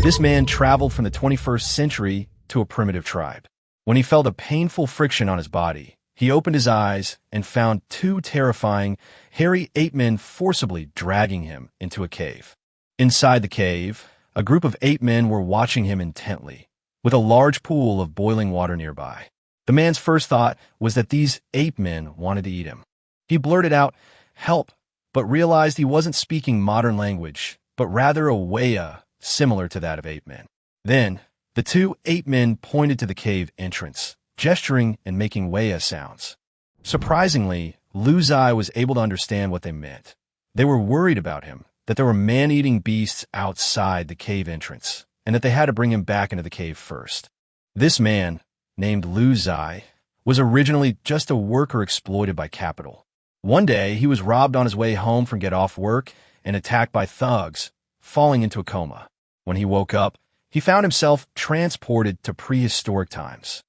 This man traveled from the 21st century to a primitive tribe. When he felt a painful friction on his body, he opened his eyes and found two terrifying, hairy ape-men forcibly dragging him into a cave. Inside the cave, a group of ape-men were watching him intently, with a large pool of boiling water nearby. The man's first thought was that these ape-men wanted to eat him. He blurted out, "Help," but realized he wasn't speaking modern language, but rather a waya similar to that of ape-men. Then, the two ape-men pointed to the cave entrance, gesturing and making waya sounds. Surprisingly, Ziye was able to understand what they meant. They were worried about him, that there were man-eating beasts outside the cave entrance, and that they had to bring him back into the cave first. This man, named Ziye, was originally just a worker exploited by capital. One day, he was robbed on his way home from get off work and attacked by thugs, falling into a coma. When he woke up, he found himself transported to prehistoric times.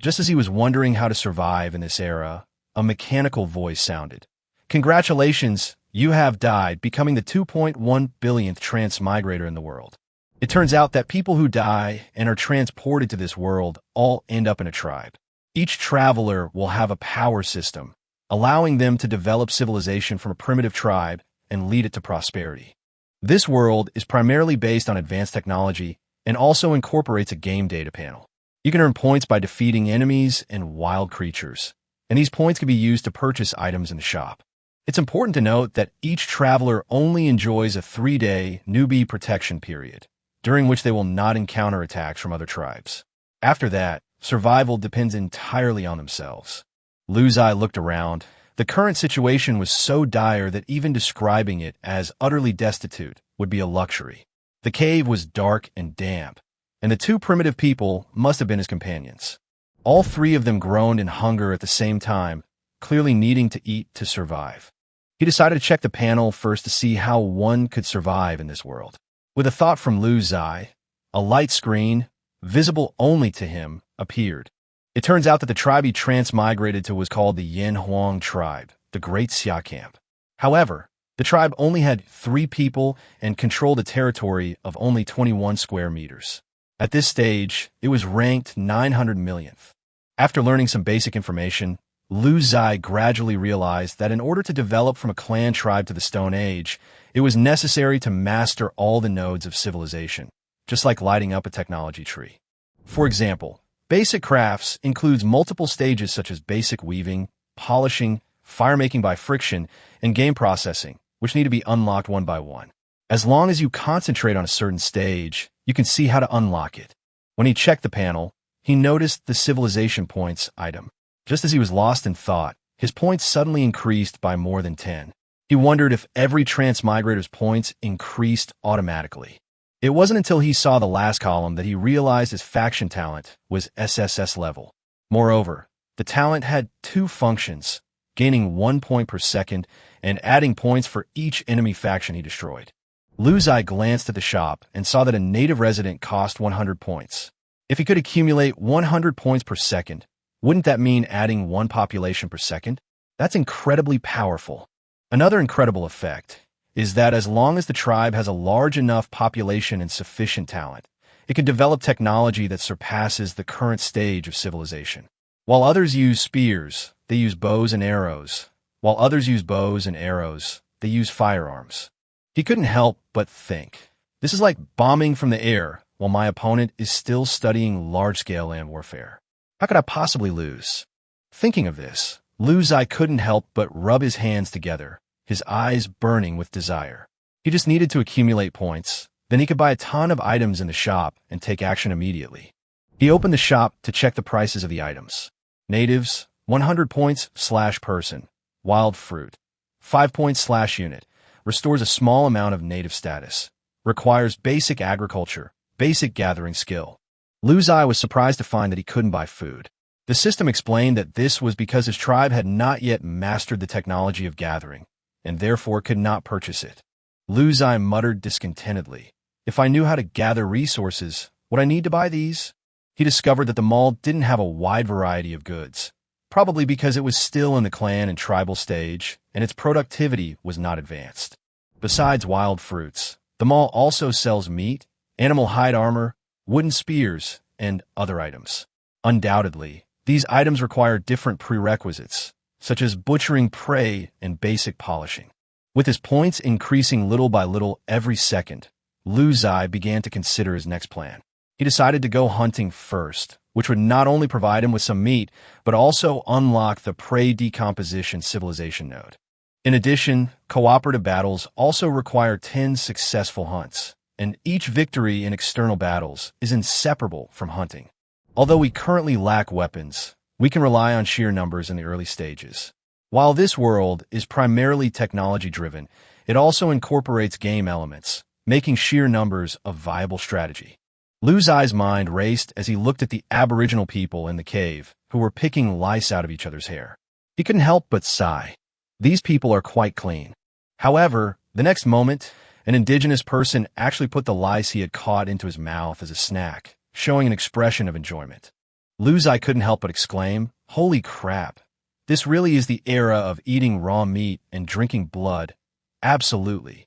Just as he was wondering how to survive in this era, a mechanical voice sounded. "Congratulations, you have died, becoming the 2.1 billionth transmigrator in the world." It turns out that people who die and are transported to this world all end up in a tribe. Each traveler will have a power system, allowing them to develop civilization from a primitive tribe and lead it to prosperity. This world is primarily based on advanced technology and also incorporates a game data panel. You can earn points by defeating enemies and wild creatures, and these points can be used to purchase items in the shop. It's important to note that each traveler only enjoys a 3-day newbie protection period, during which they will not encounter attacks from other tribes. After that, survival depends entirely on themselves. Ziye looked around. The current situation was so dire that even describing it as utterly destitute would be a luxury. The cave was dark and damp, and the two primitive people must have been his companions. All three of them groaned in hunger at the same time, clearly needing to eat to survive. He decided to check the panel first to see how one could survive in this world. With a thought from Ziye, a light screen, visible only to him, appeared. It turns out that the tribe he transmigrated to was called the Yanhuang tribe, the Great Xia Camp. However, the tribe only had 3 people and controlled a territory of only 21 square meters. At this stage, it was ranked 900 millionth. After learning some basic information, Ziye gradually realized that in order to develop from a clan tribe to the Stone Age, it was necessary to master all the nodes of civilization, just like lighting up a technology tree. For example, basic crafts includes multiple stages such as basic weaving, polishing, firemaking by friction, and game processing, which need to be unlocked one by one. As long as you concentrate on a certain stage, you can see how to unlock it. When he checked the panel, he noticed the civilization points item. Just as he was lost in thought, his points suddenly increased by more than 10. He wondered if every transmigrator's points increased automatically. It wasn't until he saw the last column that he realized his faction talent was SSS level. Moreover, the talent had 2 functions, gaining 1 point per second and adding points for each enemy faction he destroyed. Ziye glanced at the shop and saw that a native resident cost 100 points. If he could accumulate 100 points per second, wouldn't that mean adding 1 population per second? That's incredibly powerful. Another incredible effect is that as long as the tribe has a large enough population and sufficient talent, it can develop technology that surpasses the current stage of civilization. While others use spears, they use bows and arrows. While others use bows and arrows, they use firearms. He couldn't help but think, this is like bombing from the air while my opponent is still studying large-scale land warfare. How could I possibly lose? Thinking of this, Ziye couldn't help but rub his hands together, his eyes burning with desire. He just needed to accumulate points, then he could buy a ton of items in the shop and take action immediately. He opened the shop to check the prices of the items. Natives, 100 points/person. Wild fruit, 5 points/unit. Restores a small amount of native status. Requires basic agriculture, basic gathering skill. Ziye was surprised to find that he couldn't buy food. The system explained that this was because his tribe had not yet mastered the technology of gathering, and therefore could not purchase it. Ziye muttered discontentedly, "If I knew how to gather resources, would I need to buy these?" He discovered that the mall didn't have a wide variety of goods, probably because it was still in the clan and tribal stage, and its productivity was not advanced. Besides wild fruits, the mall also sells meat, animal hide armor, wooden spears, and other items. Undoubtedly, these items require different prerequisites, such as butchering prey and basic polishing. With his points increasing little by little every second, Ziye began to consider his next plan. He decided to go hunting first, which would not only provide him with some meat, but also unlock the prey decomposition civilization node. In addition, cooperative battles also require 10 successful hunts, and each victory in external battles is inseparable from hunting. Although we currently lack weapons, we can rely on sheer numbers in the early stages. While this world is primarily technology-driven, it also incorporates game elements, making sheer numbers a viable strategy. Ziye's mind raced as he looked at the aboriginal people in the cave who were picking lice out of each other's hair. He couldn't help but sigh. These people are quite clean. However, the next moment, an indigenous person actually put the lice he had caught into his mouth as a snack, showing an expression of enjoyment. Ziye couldn't help but exclaim, "Holy crap! This really is the era of eating raw meat and drinking blood." Absolutely.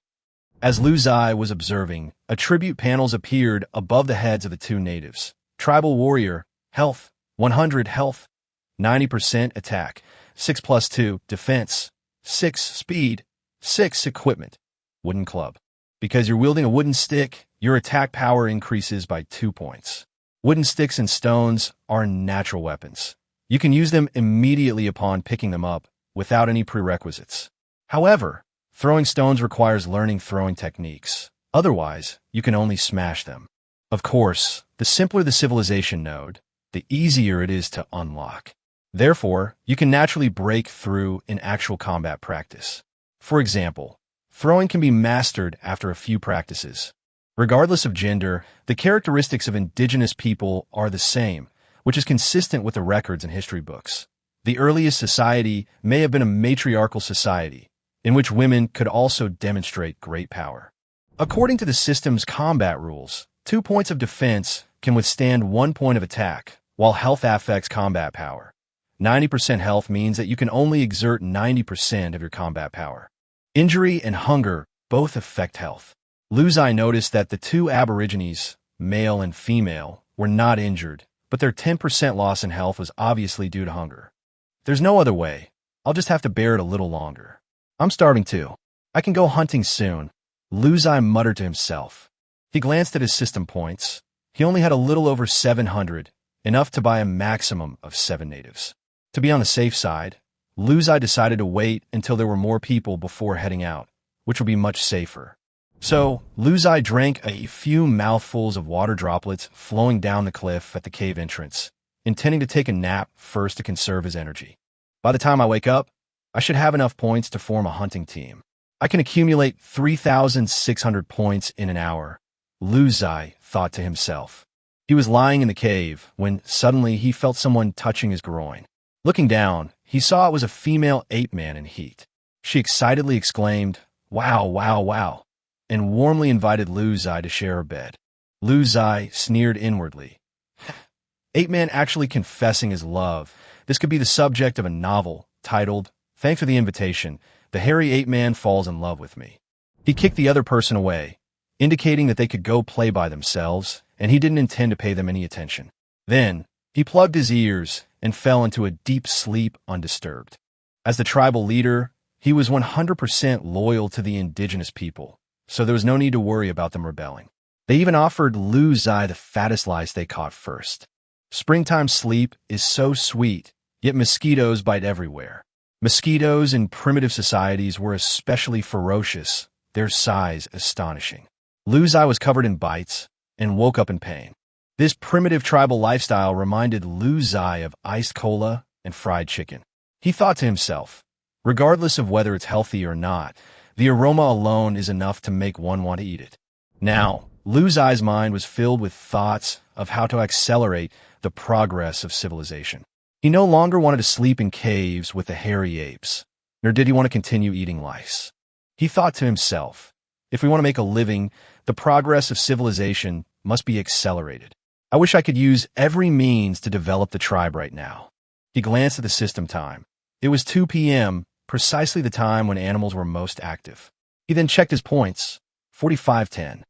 As Ziye was observing, attribute panels appeared above the heads of the two natives. Tribal warrior, health, 100 health, 90% attack, 6+2 defense, 6 speed, 6 equipment, wooden club. Because you're wielding a wooden stick, your attack power increases by 2 points. Wooden sticks and stones are natural weapons. You can use them immediately upon picking them up, without any prerequisites. However, throwing stones requires learning throwing techniques. Otherwise, you can only smash them. Of course, the simpler the civilization node, the easier it is to unlock. Therefore, you can naturally break through in actual combat practice. For example, throwing can be mastered after a few practices. Regardless of gender, the characteristics of indigenous people are the same, which is consistent with the records in history books. The earliest society may have been a matriarchal society, in which women could also demonstrate great power. According to the system's combat rules, 2 points of defense can withstand 1 point of attack, while health affects combat power. 90% health means that you can only exert 90% of your combat power. Injury and hunger both affect health. Ziye noticed that the two aborigines, male and female, were not injured, but their 10% loss in health was obviously due to hunger. There's no other way. I'll just have to bear it a little longer. I'm starving too. I can go hunting soon, Ziye muttered to himself. He glanced at his system points. He only had a little over 700, enough to buy a maximum of 7 natives. To be on the safe side, Ziye decided to wait until there were more people before heading out, which would be much safer. So, Ziye drank a few mouthfuls of water droplets flowing down the cliff at the cave entrance, intending to take a nap first to conserve his energy. By the time I wake up, I should have enough points to form a hunting team. I can accumulate 3,600 points in an hour, Ziye thought to himself. He was lying in the cave when suddenly he felt someone touching his groin. Looking down, he saw it was a female ape-man in heat. She excitedly exclaimed, "Wow, wow, wow," and warmly invited Ziye to share her bed. Ziye sneered inwardly. Ape-man actually confessing his love. This could be the subject of a novel titled, "Thanks for the invitation, the hairy ape-man falls in love with me." He kicked the other person away, indicating that they could go play by themselves, and he didn't intend to pay them any attention. Then, he plugged his ears and fell into a deep sleep undisturbed. As the tribal leader, he was 100% loyal to the indigenous people, so there was no need to worry about them rebelling. They even offered Ziye the fattest lice they caught first. Springtime sleep is so sweet, yet mosquitoes bite everywhere. Mosquitoes in primitive societies were especially ferocious, their size astonishing. Ziye was covered in bites and woke up in pain. This primitive tribal lifestyle reminded Ziye of iced cola and fried chicken. He thought to himself, regardless of whether it's healthy or not, the aroma alone is enough to make one want to eat it. Now, Ziye's mind was filled with thoughts of how to accelerate the progress of civilization. He no longer wanted to sleep in caves with the hairy apes, nor did he want to continue eating lice. He thought to himself, if we want to make a living, the progress of civilization must be accelerated. I wish I could use every means to develop the tribe right now. He glanced at the system time. It was 2 p.m., precisely the time when animals were most active. He then checked his points. 4510.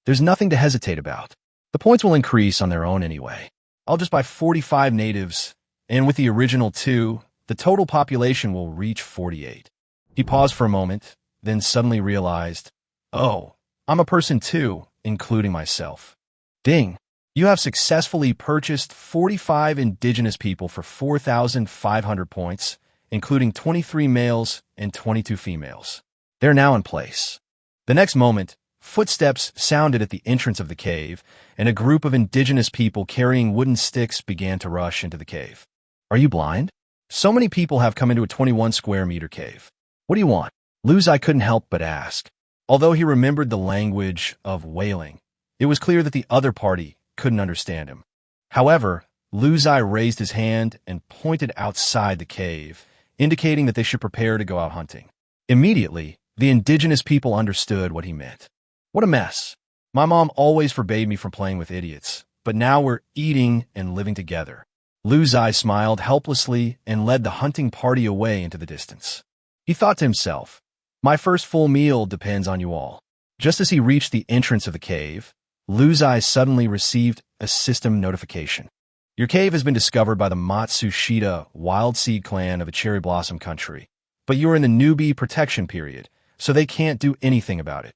There's nothing to hesitate about. The points will increase on their own anyway. I'll just buy 45 natives, and with the original 2, the total population will reach 48. He paused for a moment, then suddenly realized, oh, I'm a person too, including myself. Ding! You have successfully purchased 45 indigenous people for 4,500 points, including 23 males and 22 females. They're now in place. The next moment, footsteps sounded at the entrance of the cave, and a group of indigenous people carrying wooden sticks began to rush into the cave. Are you blind? So many people have come into a 21 square meter cave. What do you want? Ziye couldn't help but ask. Although he remembered the language of wailing, it was clear that the other party couldn't understand him. However, Ziye raised his hand and pointed outside the cave, indicating that they should prepare to go out hunting. Immediately, the indigenous people understood what he meant. What a mess. My mom always forbade me from playing with idiots, but now we're eating and living together. Ziye smiled helplessly and led the hunting party away into the distance. He thought to himself, my first full meal depends on you all. Just as he reached the entrance of the cave, Ziye suddenly received a system notification. Your cave has been discovered by the Matsushita Wild Seed Clan of a Cherry Blossom country, but you are in the newbie protection period, so they can't do anything about it.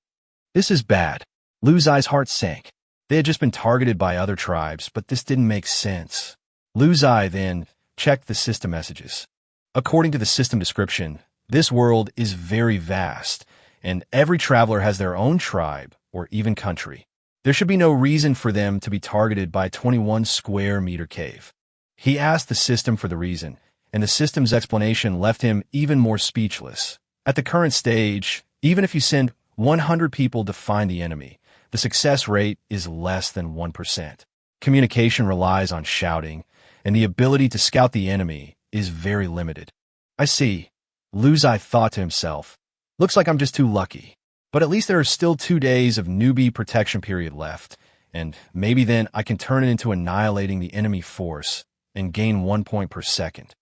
This is bad. Ziye's heart sank. They had just been targeted by other tribes, but this didn't make sense. Ziye then checked the system messages. According to the system description, this world is very vast, and every traveler has their own tribe or even country. There should be no reason for them to be targeted by a 21 square meter cave. He asked the system for the reason, and the system's explanation left him even more speechless. At the current stage, even if you send 100 people to find the enemy, the success rate is less than 1%. Communication relies on shouting, and the ability to scout the enemy is very limited. I see. Ziye thought to himself, looks like I'm just too lucky. But at least there are still 2 days of newbie protection period left, and maybe then I can turn it into annihilating the enemy force and gain 1 point per second.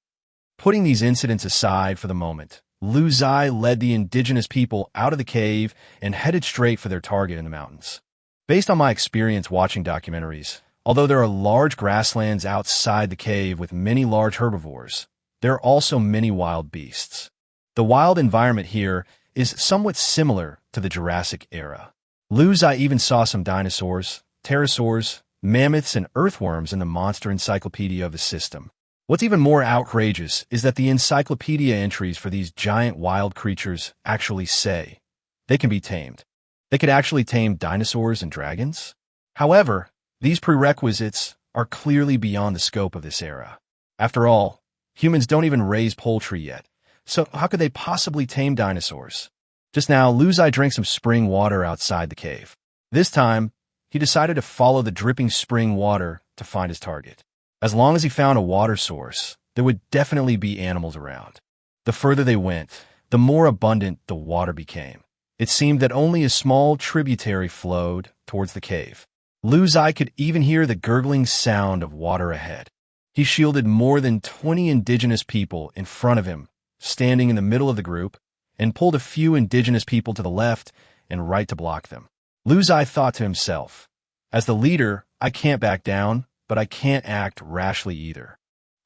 Putting these incidents aside for the moment, Ziye led the indigenous people out of the cave and headed straight for their target in the mountains. Based on my experience watching documentaries, although there are large grasslands outside the cave with many large herbivores, there are also many wild beasts. The wild environment here is somewhat similar to the Jurassic era. Ziye even saw some dinosaurs, pterosaurs, mammoths, and earthworms in the monster encyclopedia of the system. What's even more outrageous is that the encyclopedia entries for these giant wild creatures actually say they can be tamed. They could actually tame dinosaurs and dragons. However, these prerequisites are clearly beyond the scope of this era. After all, humans don't even raise poultry yet, so how could they possibly tame dinosaurs? Just now, Ziye drank some spring water outside the cave. This time, he decided to follow the dripping spring water to find his target. As long as he found a water source, there would definitely be animals around. The further they went, the more abundant the water became. It seemed that only a small tributary flowed towards the cave. Ziye could even hear the gurgling sound of water ahead. He shielded more than 20 indigenous people in front of him, standing in the middle of the group, and pulled a few indigenous people to the left and right to block them. Ziye thought to himself, as the leader, I can't back down, but I can't act rashly either.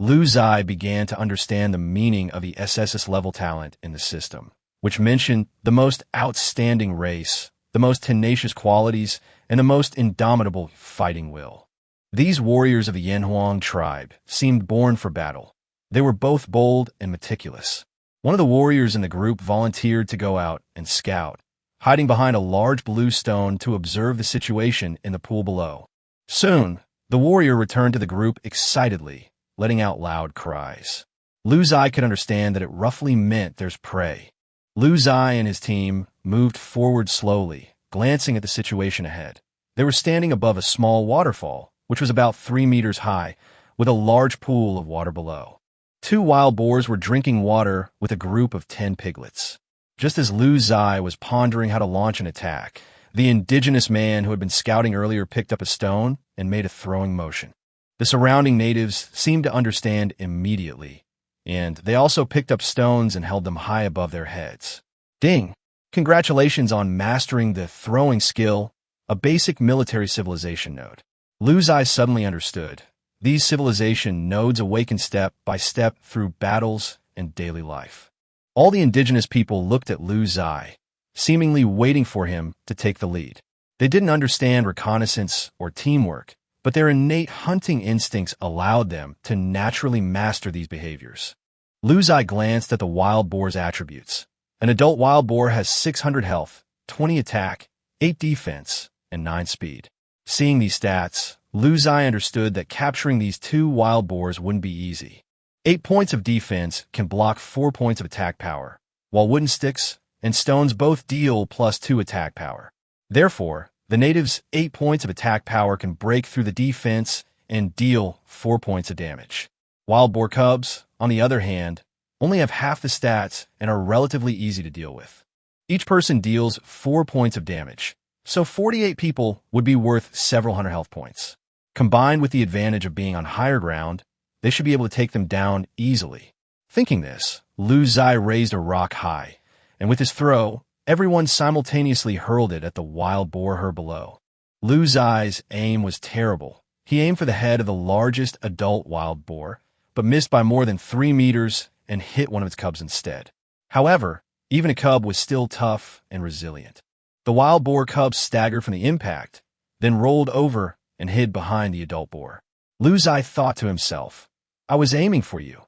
Ziye began to understand the meaning of the SSS level talent in the system, which mentioned the most outstanding race, the most tenacious qualities, and the most indomitable fighting will. These warriors of the Yanhuang tribe seemed born for battle. They were both bold and meticulous. One of the warriors in the group volunteered to go out and scout, hiding behind a large blue stone to observe the situation in the pool below. Soon, the warrior returned to the group excitedly, letting out loud cries. Ziye could understand that it roughly meant there's prey. Ziye and his team moved forward slowly, glancing at the situation ahead. They were standing above a small waterfall, which was about 3 meters high, with a large pool of water below. 2 wild boars were drinking water with a group of 10 piglets. Just as Ziye was pondering how to launch an attack, the indigenous man who had been scouting earlier picked up a stone and made a throwing motion. The surrounding natives seemed to understand immediately, and they also picked up stones and held them high above their heads. Ding! Congratulations on mastering the throwing skill. a basic military civilization node. Lu Ziye suddenly understood. These civilization nodes awaken step by step through battles and daily life. All the indigenous people looked at Lu Ziye, seemingly waiting for him to take the lead. They didn't understand reconnaissance or teamwork, but their innate hunting instincts allowed them to naturally master these behaviors. Lu Ziye glanced at the wild boar's attributes. An adult wild boar has 600 health, 20 attack, 8 defense, and 9 speed. Seeing these stats, Lu Ziye understood that capturing these 2 wild boars wouldn't be easy. 8 points of defense can block 4 points of attack power, while wooden sticks and stones both deal +2 attack power. Therefore, the native's 8 points of attack power can break through the defense and deal 4 points of damage. Wild boar cubs, on the other hand, only have half the stats and are relatively easy to deal with. Each person deals 4 points of damage, so 48 people would be worth several hundred health points. Combined with the advantage of being on higher ground, they should be able to take them down easily. Thinking this, Lu Ziye raised a rock high, and with his throw, everyone simultaneously hurled it at the wild boar herd below. Lu Ziye's aim was terrible. He aimed for the head of the largest adult wild boar, but missed by more than 3 meters and hit one of its cubs instead. However, even a cub was still tough and resilient. The wild boar cub staggered from the impact, then rolled over and hid behind the adult boar. Lu Ziye thought to himself, "I was aiming for you.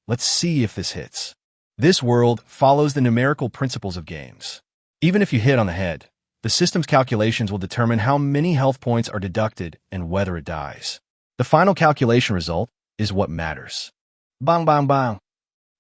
Let's see if this hits." This world follows the numerical principles of games. Even if you hit on the head, the system's calculations will determine how many health points are deducted and whether it dies. The final calculation result is what matters. Bang, bang, bang.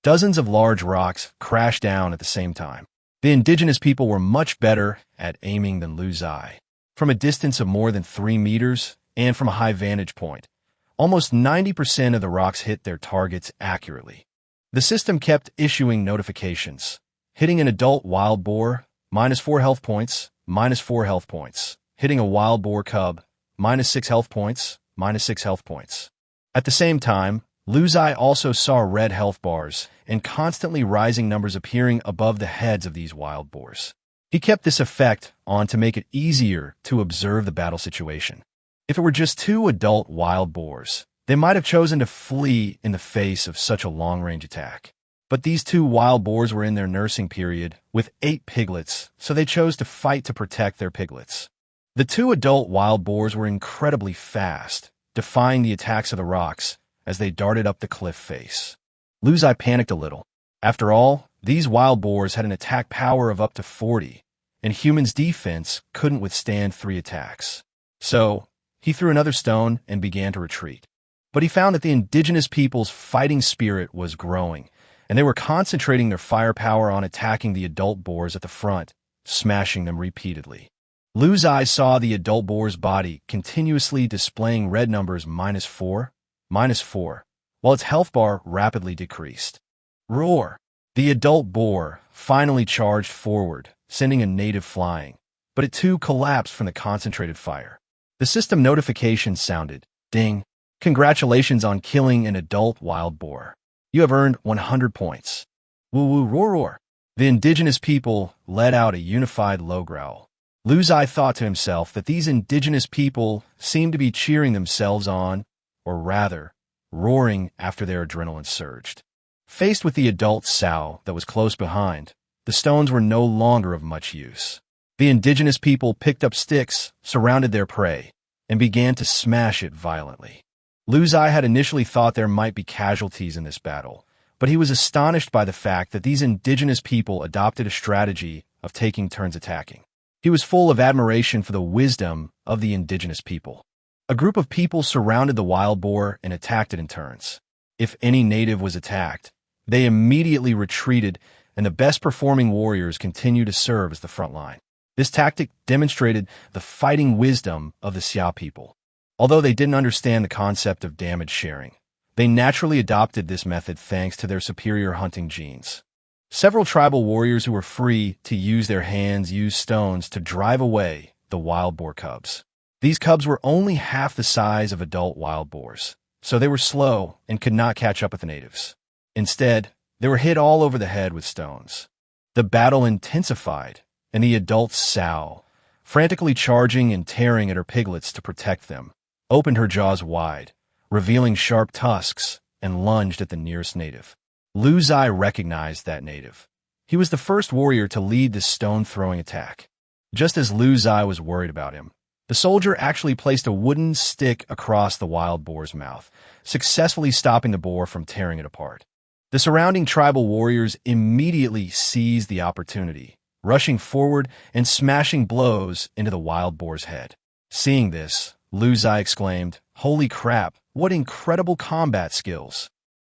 Dozens of large rocks crashed down at the same time. The indigenous people were much better at aiming than Lu Ziye. From a distance of more than 3 meters and from a high vantage point, almost 90% of the rocks hit their targets accurately. The system kept issuing notifications. Hitting an adult wild boar, -4 health points, -4 health points. Hitting a wild boar cub, -6 health points, -6 health points. At the same time, Lu Ziye also saw red health bars and constantly rising numbers appearing above the heads of these wild boars. He kept this effect on to make it easier to observe the battle situation. If it were just 2 adult wild boars, they might have chosen to flee in the face of such a long-range attack. But these 2 wild boars were in their nursing period with 8 piglets, so they chose to fight to protect their piglets. The 2 adult wild boars were incredibly fast, defying the attacks of the rocks as they darted up the cliff face. Lu Ziye panicked a little. After all, these wild boars had an attack power of up to 40, and humans' defense couldn't withstand 3 attacks. So, he threw another stone and began to retreat. But he found that the indigenous people's fighting spirit was growing, and they were concentrating their firepower on attacking the adult boars at the front, smashing them repeatedly. Lu Ziye saw the adult boar's body continuously displaying red numbers -4, -4, while its health bar rapidly decreased. Roar! The adult boar finally charged forward, sending a native flying, but it too collapsed from the concentrated fire. The system notification sounded, "Ding! Congratulations on killing an adult wild boar. You have earned 100 points. Woo woo roar roar." The indigenous people let out a unified low growl. Lu Ziye thought to himself that these indigenous people seemed to be cheering themselves on, or rather, roaring after their adrenaline surged. Faced with the adult sow that was close behind, the stones were no longer of much use. The indigenous people picked up sticks, surrounded their prey, and began to smash it violently. Lu Ziye had initially thought there might be casualties in this battle, but he was astonished by the fact that these indigenous people adopted a strategy of taking turns attacking. He was full of admiration for the wisdom of the indigenous people. A group of people surrounded the wild boar and attacked it in turns. If any native was attacked, they immediately retreated, and the best-performing warriors continued to serve as the front line. This tactic demonstrated the fighting wisdom of the Ziye people. Although they didn't understand the concept of damage sharing, they naturally adopted this method thanks to their superior hunting genes. Several tribal warriors who were free to use their hands used stones to drive away the wild boar cubs. These cubs were only half the size of adult wild boars, so they were slow and could not catch up with the natives. Instead, they were hit all over the head with stones. The battle intensified, and the adult sow frantically charging and tearing at her piglets to protect them, opened her jaws wide, revealing sharp tusks, and lunged at the nearest native. Lu Ziye recognized that native. He was the first warrior to lead this stone-throwing attack. Just as Lu Ziye was worried about him, the soldier actually placed a wooden stick across the wild boar's mouth, successfully stopping the boar from tearing it apart. The surrounding tribal warriors immediately seized the opportunity, rushing forward and smashing blows into the wild boar's head. Seeing this, Lu Ziye exclaimed, "Holy crap, what incredible combat skills!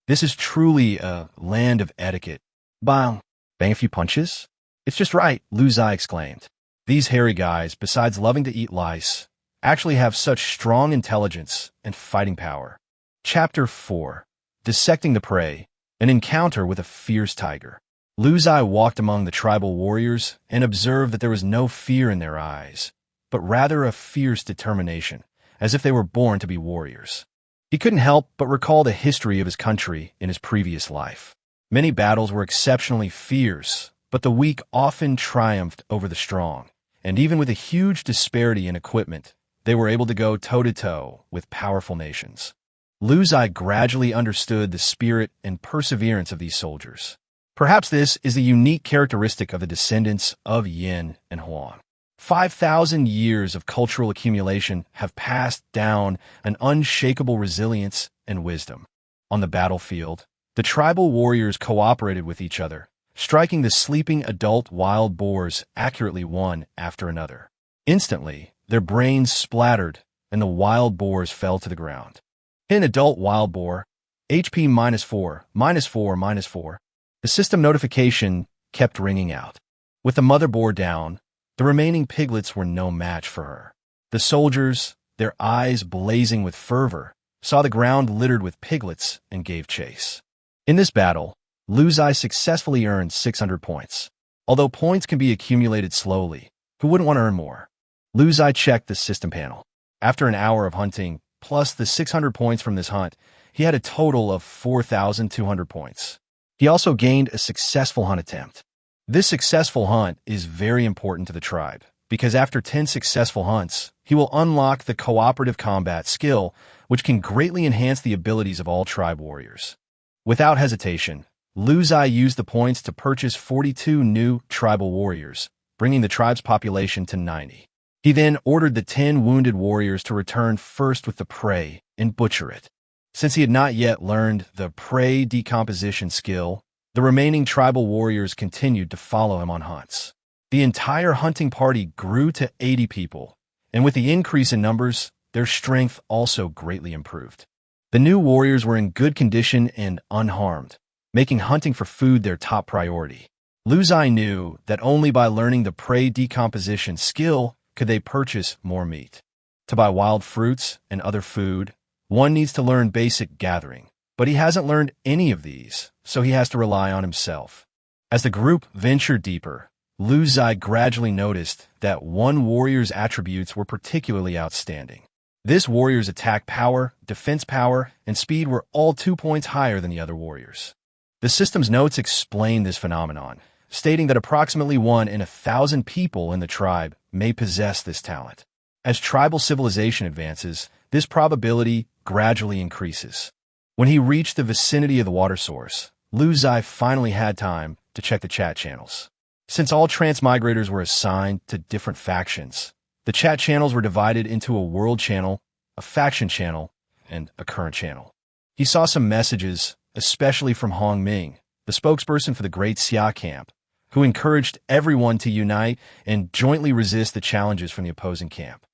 This is truly a land of etiquette." Bang! Bang a few punches? "It's just right," Lu Ziye exclaimed. These hairy guys, besides loving to eat lice, actually have such strong intelligence and fighting power. Chapter 4. Dissecting the Prey. An encounter with a fierce tiger. Lu Ziye walked among the tribal warriors and observed that there was no fear in their eyes, but rather a fierce determination, as if they were born to be warriors. He couldn't help but recall the history of his country in his previous life. Many battles were exceptionally fierce, but the weak often triumphed over the strong, and even with a huge disparity in equipment, they were able to go toe-to-toe with powerful nations. Lu Ziye gradually understood the spirit and perseverance of these soldiers. Perhaps this is a unique characteristic of the descendants of Yin and Huang. 5,000 years of cultural accumulation have passed down an unshakable resilience and wisdom. On the battlefield, the tribal warriors cooperated with each other, striking the sleeping adult wild boars accurately one after another. Instantly, their brains splattered, and the wild boars fell to the ground. An adult wild boar, HP -4, -4, -4. The system notification kept ringing out. With the mother boar down, the remaining piglets were no match for her. The soldiers, their eyes blazing with fervor, saw the ground littered with piglets and gave chase. In this battle, Lu Ziye successfully earned 600 points. Although points can be accumulated slowly, who wouldn't want to earn more? Lu Ziye checked the system panel. After an hour of hunting, plus the 600 points from this hunt, he had a total of 4,200 points. He also gained a successful hunt attempt. This successful hunt is very important to the tribe, because after 10 successful hunts, he will unlock the cooperative combat skill, which can greatly enhance the abilities of all tribe warriors. Without hesitation, Lu Ziye used the points to purchase 42 new tribal warriors, bringing the tribe's population to 90. He then ordered the 10 wounded warriors to return first with the prey and butcher it. Since he had not yet learned the prey decomposition skill, the remaining tribal warriors continued to follow him on hunts. The entire hunting party grew to 80 people, and with the increase in numbers, their strength also greatly improved. The new warriors were in good condition and unharmed, making hunting for food their top priority. Lu Ziye knew that only by learning the prey decomposition skill could they purchase more meat. To buy wild fruits and other food, one needs to learn basic gathering, but he hasn't learned any of these, so he has to rely on himself. As the group ventured deeper, Lu Ziye gradually noticed that one warrior's attributes were particularly outstanding. This warrior's attack power, defense power, and speed were all 2 points higher than the other warriors. The system's notes explain this phenomenon, stating that approximately 1 in 1,000 people in the tribe may possess this talent. As tribal civilization advances, this probability gradually increases. When he reached the vicinity of the water source, Lu Ziye finally had time to check the chat channels. Since all transmigrators were assigned to different factions, the chat channels were divided into a world channel, a faction channel, and a current channel. He saw some messages, especially from Hong Ming, the spokesperson for the Great Xia camp, who encouraged everyone to unite and jointly resist the challenges from the opposing camp.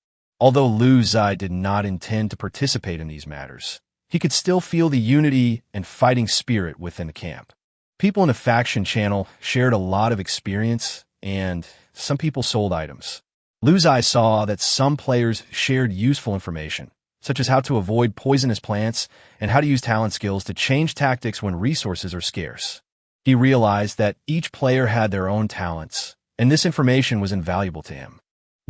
Although Lu Ziye did not intend to participate in these matters, he could still feel the unity and fighting spirit within the camp. People in the faction channel shared a lot of experience, and some people sold items. Lu Ziye saw that some players shared useful information, such as how to avoid poisonous plants and how to use talent skills to change tactics when resources are scarce. He realized that each player had their own talents, and this information was invaluable to him.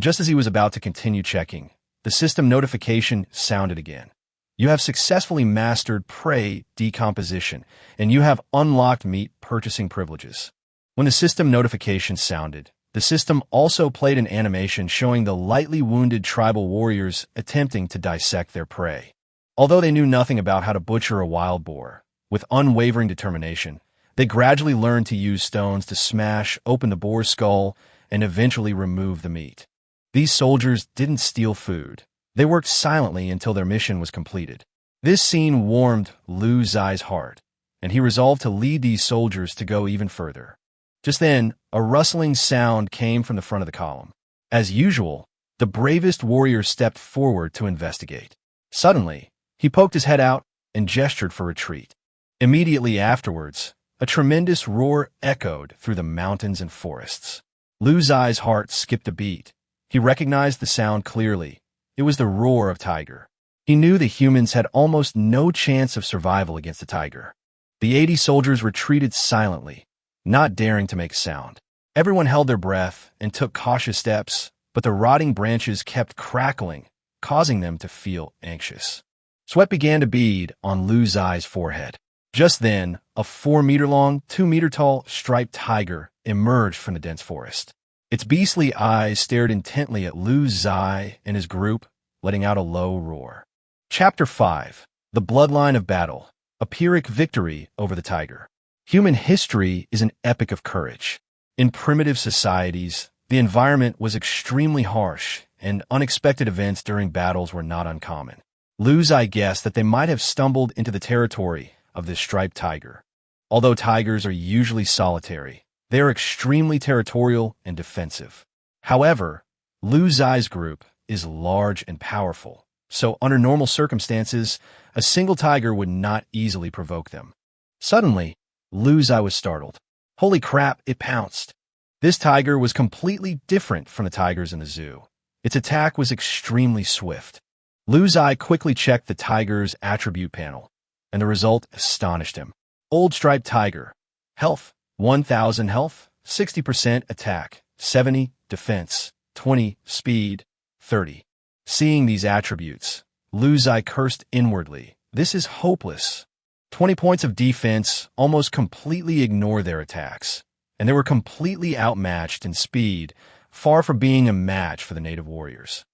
Just as he was about to continue checking, the system notification sounded again. You have successfully mastered prey decomposition, and you have unlocked meat purchasing privileges. When the system notification sounded, The system also played an animation showing the lightly wounded tribal warriors attempting to dissect their prey. Although they knew nothing about how to butcher a wild boar, with unwavering determination, they gradually learned to use stones to smash open the boar's skull and eventually remove the meat. These soldiers didn't steal food. They worked silently until their mission was completed. This scene warmed Lu Ziye's heart, and he resolved to lead these soldiers to go even further. Just then, a rustling sound came from the front of the column. As usual, the bravest warrior stepped forward to investigate. Suddenly, he poked his head out and gestured for retreat. Immediately afterwards, a tremendous roar echoed through the mountains and forests. Lu Ziye's heart skipped a beat. He recognized the sound clearly. It was the roar of tiger. He knew the humans had almost no chance of survival against the tiger. The 80 soldiers retreated silently, not daring to make a sound. Everyone held their breath and took cautious steps, but the rotting branches kept crackling, causing them to feel anxious. Sweat began to bead on Lu Ziye's forehead. Just then, a 4-meter-long, 2-meter-tall striped tiger emerged from the dense forest. Its beastly eyes stared intently at Lu Ziye and his group, letting out a low roar. Chapter 5. The Bloodline of Battle. A Pyrrhic Victory over the Tiger. Human history is an epic of courage. In primitive societies, the environment was extremely harsh, and unexpected events during battles were not uncommon. Lu Ziye guessed that they might have stumbled into the territory of this striped tiger. Although tigers are usually solitary, they are extremely territorial and defensive. However, Lu Ziye's group is large and powerful, so under normal circumstances, a single tiger would not easily provoke them. Suddenly, Lu Ziye was startled. Holy crap, it pounced. This tiger was completely different from the tigers in the zoo. Its attack was extremely swift. Lu Ziye quickly checked the tiger's attribute panel, and the result astonished him. Old striped tiger. Health, 1,000 health, 60% attack, 70 defense, 20 speed, 30. Seeing these attributes, Lu Ziye cursed inwardly. This is hopeless. 20 points of defense almost completely ignore their attacks, and they were completely outmatched in speed, far from being a match for the native warriors.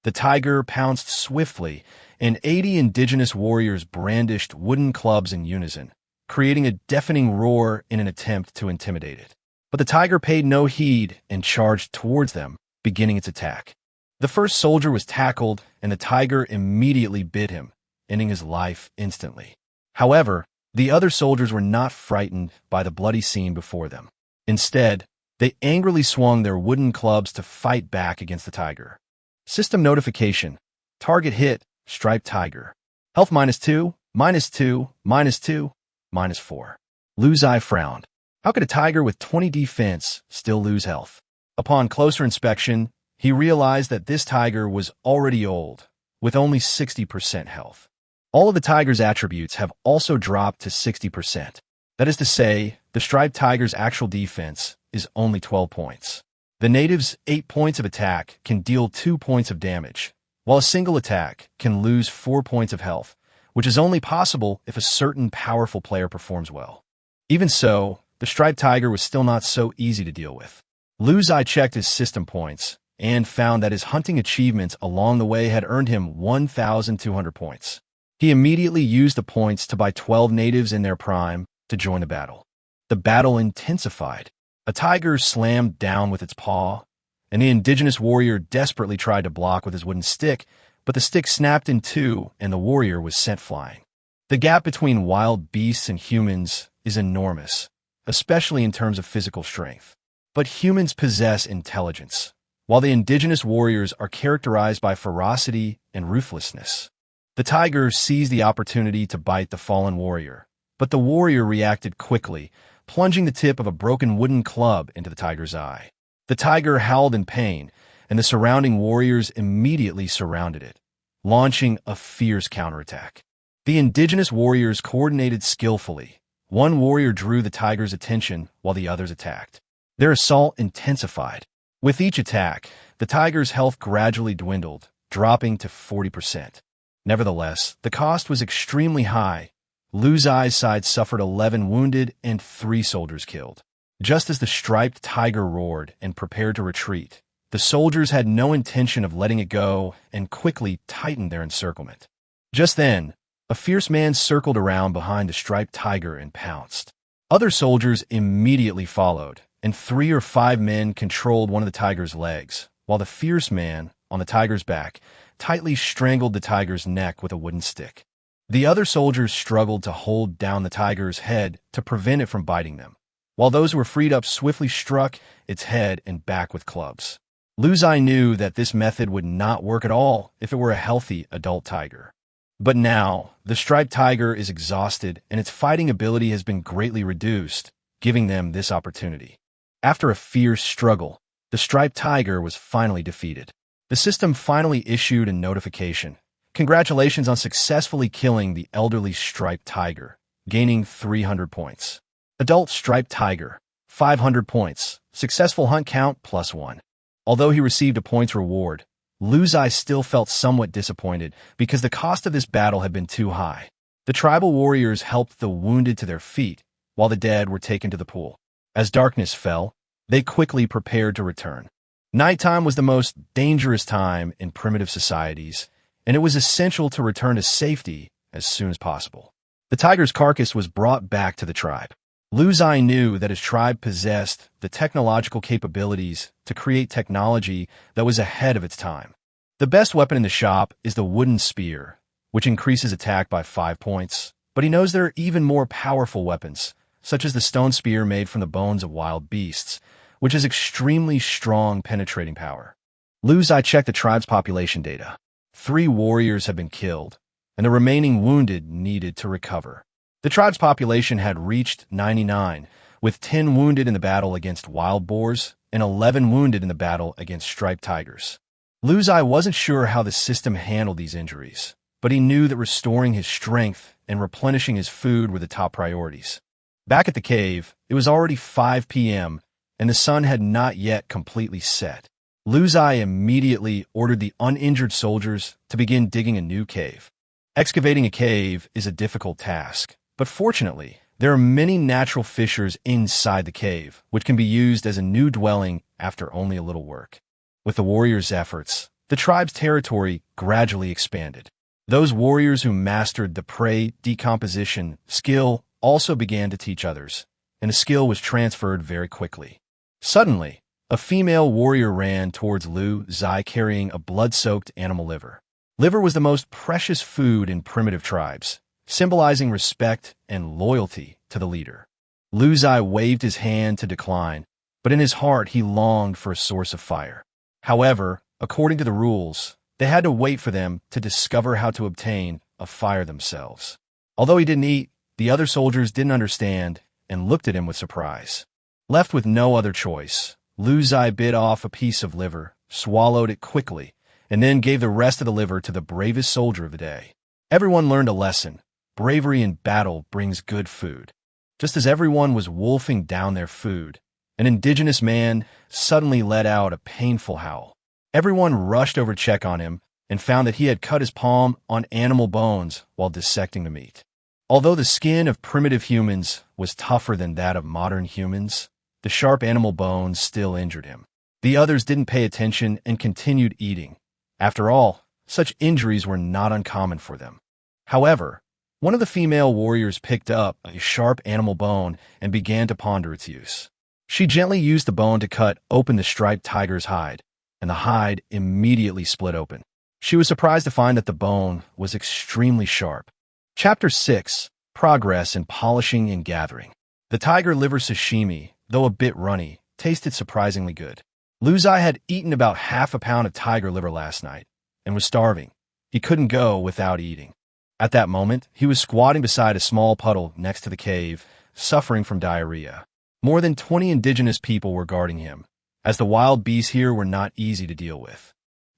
The tiger pounced swiftly, and 80 indigenous warriors brandished wooden clubs in unison, creating a deafening roar in an attempt to intimidate it. But the tiger paid no heed and charged towards them, beginning its attack. The first soldier was tackled, and the tiger immediately bit him, ending his life instantly. However, the other soldiers were not frightened by the bloody scene before them. Instead, they angrily swung their wooden clubs to fight back against the tiger. System notification. Target hit, striped tiger. Health -2, -2, -2, -4. Lu Ziye frowned. How could a tiger with 20 defense still lose health? Upon closer inspection, he realized that this tiger was already old, with only 60% health. All of the tiger's attributes have also dropped to 60%. That is to say, the striped tiger's actual defense is only 12 points. The native's 8 points of attack can deal 2 points of damage, while a single attack can lose 4 points of health, which is only possible if a certain powerful player performs well. Even so, the striped tiger was still not so easy to deal with. Lu Ziye checked his system points and found that his hunting achievements along the way had earned him 1,200 points. He immediately used the points to buy 12 natives in their prime to join the battle. The battle intensified. A tiger slammed down with its paw, and the indigenous warrior desperately tried to block with his wooden stick, but the stick snapped in two and the warrior was sent flying. The gap between wild beasts and humans is enormous, especially in terms of physical strength. But humans possess intelligence, while the indigenous warriors are characterized by ferocity and ruthlessness. The tiger seized the opportunity to bite the fallen warrior, but the warrior reacted quickly, plunging the tip of a broken wooden club into the tiger's eye. The tiger howled in pain, and the surrounding warriors immediately surrounded it, launching a fierce counterattack. The indigenous warriors coordinated skillfully. One warrior drew the tiger's attention while the others attacked. Their assault intensified. With each attack, the tiger's health gradually dwindled, dropping to 40%. Nevertheless, the cost was extremely high. Lu Ziye's side suffered 11 wounded and 3 soldiers killed. Just as the striped tiger roared and prepared to retreat, the soldiers had no intention of letting it go and quickly tightened their encirclement. Just then, a fierce man circled around behind the striped tiger and pounced. Other soldiers immediately followed, and 3 or 5 men controlled one of the tiger's legs, while the fierce man, on the tiger's back, tightly strangled the tiger's neck with a wooden stick. The other soldiers struggled to hold down the tiger's head to prevent it from biting them, while those who were freed up swiftly struck its head and back with clubs. Ziye knew that this method would not work at all if it were a healthy adult tiger. But now, the striped tiger is exhausted and its fighting ability has been greatly reduced, giving them this opportunity. After a fierce struggle, the striped tiger was finally defeated. The system finally issued a notification. Congratulations on successfully killing the elderly striped tiger, gaining 300 points. Adult striped tiger, 500 points. Successful hunt count +1. Although he received a points reward, Ziye still felt somewhat disappointed because the cost of this battle had been too high. The tribal warriors helped the wounded to their feet, while the dead were taken to the pool. As darkness fell, they quickly prepared to return. Nighttime was the most dangerous time in primitive societies, and it was essential to return to safety as soon as possible. The tiger's carcass was brought back to the tribe. Ziye knew that his tribe possessed the technological capabilities to create technology that was ahead of its time. The best weapon in the shop is the wooden spear, which increases attack by 5 points, but he knows there are even more powerful weapons, such as the stone spear made from the bones of wild beasts, which has extremely strong penetrating power. Ziye checked the tribe's population data. 3 warriors had been killed, and the remaining wounded needed to recover. The tribe's population had reached 99, with 10 wounded in the battle against wild boars and 11 wounded in the battle against striped tigers. Ziye wasn't sure how the system handled these injuries, but he knew that restoring his strength and replenishing his food were the top priorities. Back at the cave, it was already 5 p.m., and the sun had not yet completely set. Ziye immediately ordered the uninjured soldiers to begin digging a new cave. Excavating a cave is a difficult task, but fortunately, there are many natural fissures inside the cave, which can be used as a new dwelling after only a little work. With the warriors' efforts, the tribe's territory gradually expanded. Those warriors who mastered the prey decomposition skill also began to teach others, and the skill was transferred very quickly. Suddenly, a female warrior ran towards Ziye carrying a blood-soaked animal liver. Liver was the most precious food in primitive tribes, symbolizing respect and loyalty to the leader. Ziye waved his hand to decline, but in his heart he longed for a source of fire. However, according to the rules, they had to wait for them to discover how to obtain a fire themselves. Although he didn't eat, the other soldiers didn't understand and looked at him with surprise. Left with no other choice, Ziye bit off a piece of liver, swallowed it quickly, and then gave the rest of the liver to the bravest soldier of the day. Everyone learned a lesson. Bravery in battle brings good food. Just as everyone was wolfing down their food, an indigenous man suddenly let out a painful howl. Everyone rushed over to check on him and found that he had cut his palm on animal bones while dissecting the meat. Although the skin of primitive humans was tougher than that of modern humans, the sharp animal bones still injured him. The others didn't pay attention and continued eating. After all, such injuries were not uncommon for them. However, one of the female warriors picked up a sharp animal bone and began to ponder its use. She gently used the bone to cut open the striped tiger's hide, and the hide immediately split open. She was surprised to find that the bone was extremely sharp. Chapter 6: Progress in Polishing and Gathering. The tiger liver sashimi, though a bit runny, tasted surprisingly good. Ziye had eaten about half a pound of tiger liver last night and was starving. He couldn't go without eating. At that moment, he was squatting beside a small puddle next to the cave, suffering from diarrhea. More than 20 indigenous people were guarding him, as the wild beasts here were not easy to deal with.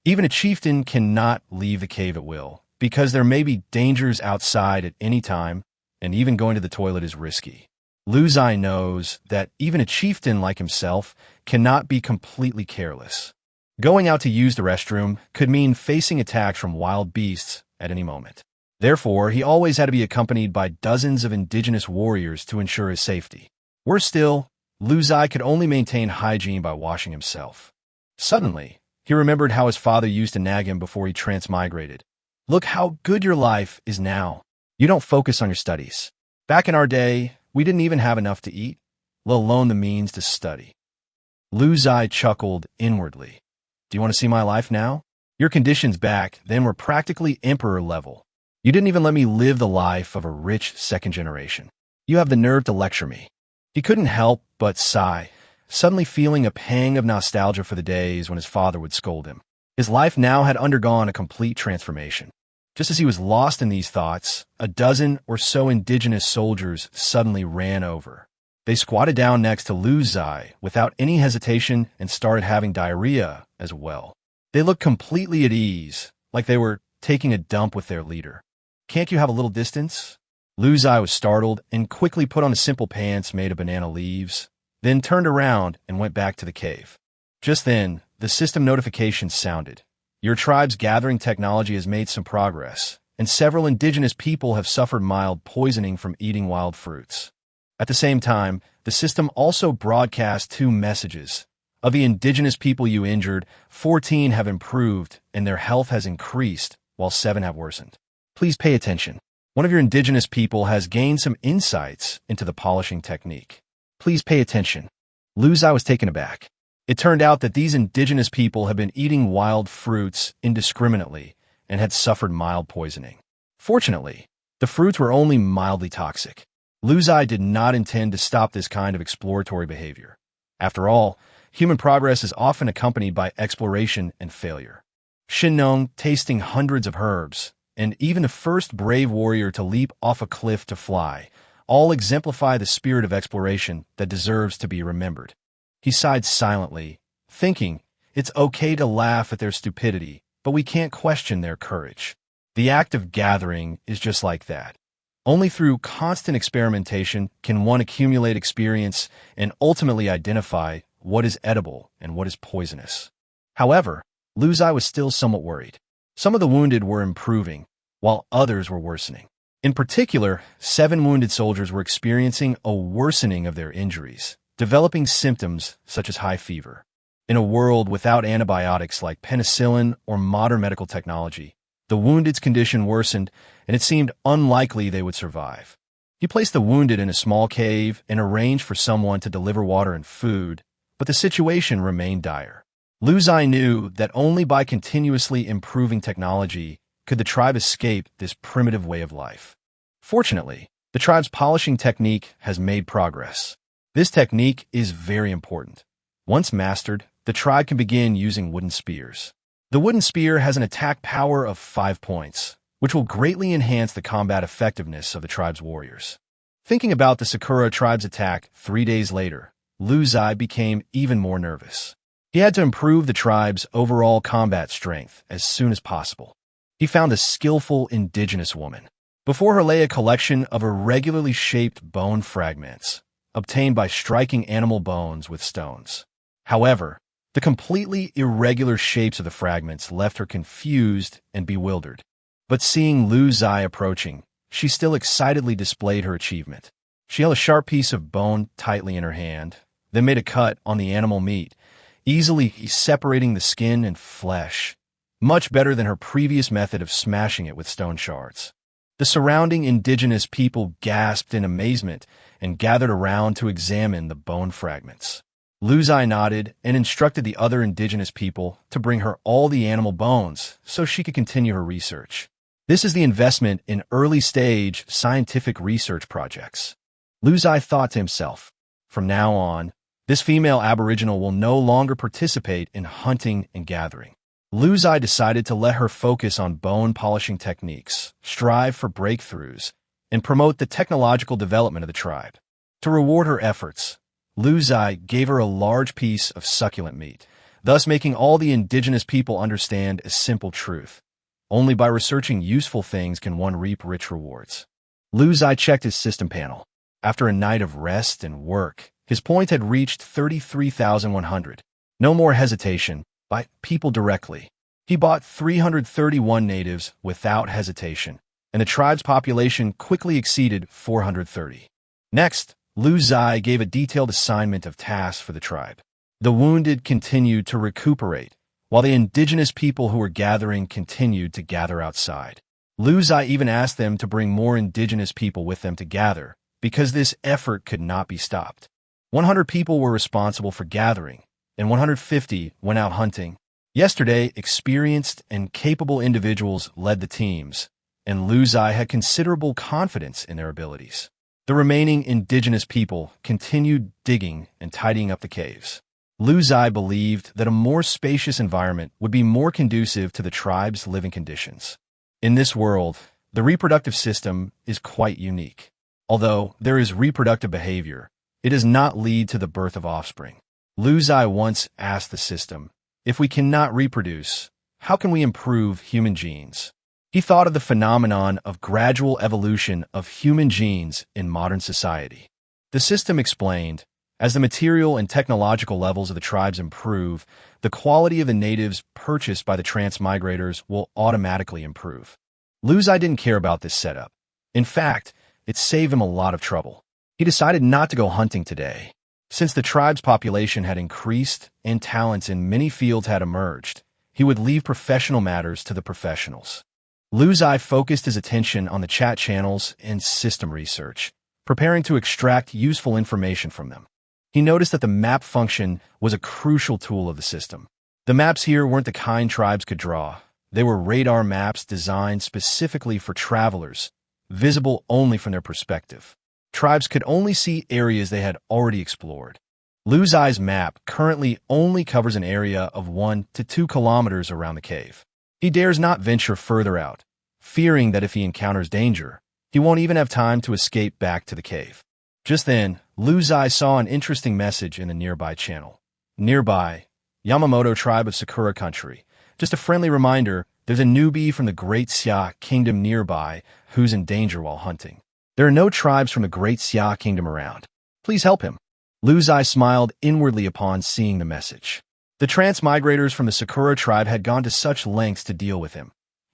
Even a chieftain cannot leave the cave at will, because there may be dangers outside at any time, and even going to the toilet is risky. Ziye knows that even a chieftain like himself cannot be completely careless. Going out to use the restroom could mean facing attacks from wild beasts at any moment. Therefore, he always had to be accompanied by dozens of indigenous warriors to ensure his safety. Worse still, Ziye could only maintain hygiene by washing himself. Suddenly, he remembered how his father used to nag him before he transmigrated. Look how good your life is now. You don't focus on your studies. Back in our day, we didn't even have enough to eat, let alone the means to study. Ziye chuckled inwardly. Do you want to see my life now? Your conditions back then were practically emperor level. You didn't even let me live the life of a rich second generation. You have the nerve to lecture me. He couldn't help but sigh, suddenly feeling a pang of nostalgia for the days when his father would scold him. His life now had undergone a complete transformation. Just as he was lost in these thoughts, a dozen or so indigenous soldiers suddenly ran over. They squatted down next to Ziye without any hesitation and started having diarrhea as well. They looked completely at ease, like they were taking a dump with their leader. Can't you have a little distance? Ziye was startled and quickly put on his simple pants made of banana leaves, then turned around and went back to the cave. Just then, the system notification sounded. Your tribe's gathering technology has made some progress, and several indigenous people have suffered mild poisoning from eating wild fruits. At the same time, the system also broadcast 2 messages. Of the indigenous people you injured, 14 have improved and their health has increased, while 7 have worsened. Please pay attention. One of your indigenous people has gained some insights into the polishing technique. Please pay attention. Ziye was taken aback. It turned out that these indigenous people had been eating wild fruits indiscriminately and had suffered mild poisoning. Fortunately, the fruits were only mildly toxic. Ziye did not intend to stop this kind of exploratory behavior. After all, human progress is often accompanied by exploration and failure. Shinnong, tasting hundreds of herbs, and even the first brave warrior to leap off a cliff to fly, all exemplify the spirit of exploration that deserves to be remembered. He sighed silently, thinking, it's okay to laugh at their stupidity, but we can't question their courage. The act of gathering is just like that. Only through constant experimentation can one accumulate experience and ultimately identify what is edible and what is poisonous. However, Ziye was still somewhat worried. Some of the wounded were improving, while others were worsening. In particular, 7 wounded soldiers were experiencing a worsening of their injuries, developing symptoms such as high fever. In a world without antibiotics like penicillin or modern medical technology, the wounded's condition worsened, and it seemed unlikely they would survive. He placed the wounded in a small cave and arranged for someone to deliver water and food, but the situation remained dire. Ziye knew that only by continuously improving technology could the tribe escape this primitive way of life. Fortunately, the tribe's polishing technique has made progress. This technique is very important. Once mastered, the tribe can begin using wooden spears. The wooden spear has an attack power of 5 points, which will greatly enhance the combat effectiveness of the tribe's warriors. Thinking about the Sakura tribe's attack 3 days later, Ziye became even more nervous. He had to improve the tribe's overall combat strength as soon as possible. He found a skillful indigenous woman. Before her lay a collection of irregularly shaped bone fragments, obtained by striking animal bones with stones. However, the completely irregular shapes of the fragments left her confused and bewildered. But seeing Ziye approaching, she still excitedly displayed her achievement. She held a sharp piece of bone tightly in her hand, then made a cut on the animal meat, easily separating the skin and flesh, much better than her previous method of smashing it with stone shards. The surrounding indigenous people gasped in amazement and gathered around to examine the bone fragments. Ziye nodded and instructed the other indigenous people to bring her all the animal bones so she could continue her research. This is the investment in early-stage scientific research projects. Ziye thought to himself, from now on, this female aboriginal will no longer participate in hunting and gathering. Ziye decided to let her focus on bone polishing techniques, strive for breakthroughs, and promote the technological development of the tribe. To reward her efforts, Ziye gave her a large piece of succulent meat, thus making all the indigenous people understand a simple truth. Only by researching useful things can one reap rich rewards. Ziye checked his system panel. After a night of rest and work, his point had reached 33,100. No more hesitation. Buy people directly. He bought 331 natives without hesitation, and the tribe's population quickly exceeded 430. Next, Lu Ziye gave a detailed assignment of tasks for the tribe. The wounded continued to recuperate, while the indigenous people who were gathering continued to gather outside. Lu Ziye even asked them to bring more indigenous people with them to gather, because this effort could not be stopped. 100 people were responsible for gathering, and 150 went out hunting. Yesterday, experienced and capable individuals led the teams, and Lu Ziye had considerable confidence in their abilities. The remaining indigenous people continued digging and tidying up the caves. Lu Ziye believed that a more spacious environment would be more conducive to the tribe's living conditions. In this world, the reproductive system is quite unique. Although there is reproductive behavior, it does not lead to the birth of offspring. Lu Ziye once asked the system, "If we cannot reproduce, how can we improve human genes?" He thought of the phenomenon of gradual evolution of human genes in modern society. The system explained, as the material and technological levels of the tribes improve, the quality of the natives purchased by the transmigrators will automatically improve. Lu Ziye didn't care about this setup. In fact, it saved him a lot of trouble. He decided not to go hunting today. Since the tribe's population had increased and talents in many fields had emerged, he would leave professional matters to the professionals. Lu Ziye focused his attention on the chat channels and system research, preparing to extract useful information from them. He noticed that the map function was a crucial tool of the system. The maps here weren't the kind tribes could draw. They were radar maps designed specifically for travelers, visible only from their perspective. Tribes could only see areas they had already explored. Lu Ziye's map currently only covers an area of 1 to 2 kilometers around the cave. He dares not venture further out, fearing that if he encounters danger, he won't even have time to escape back to the cave. Just then, Lu Ziye saw an interesting message in the nearby channel. Nearby, Yamamoto tribe of Sakura country. Just a friendly reminder, there's a newbie from the Great Xia Kingdom nearby who's in danger while hunting. There are no tribes from the Great Xia Kingdom around. Please help him. Lu Ziye smiled inwardly upon seeing the message. The transmigrators from the Sakura tribe had gone to such lengths to deal with him,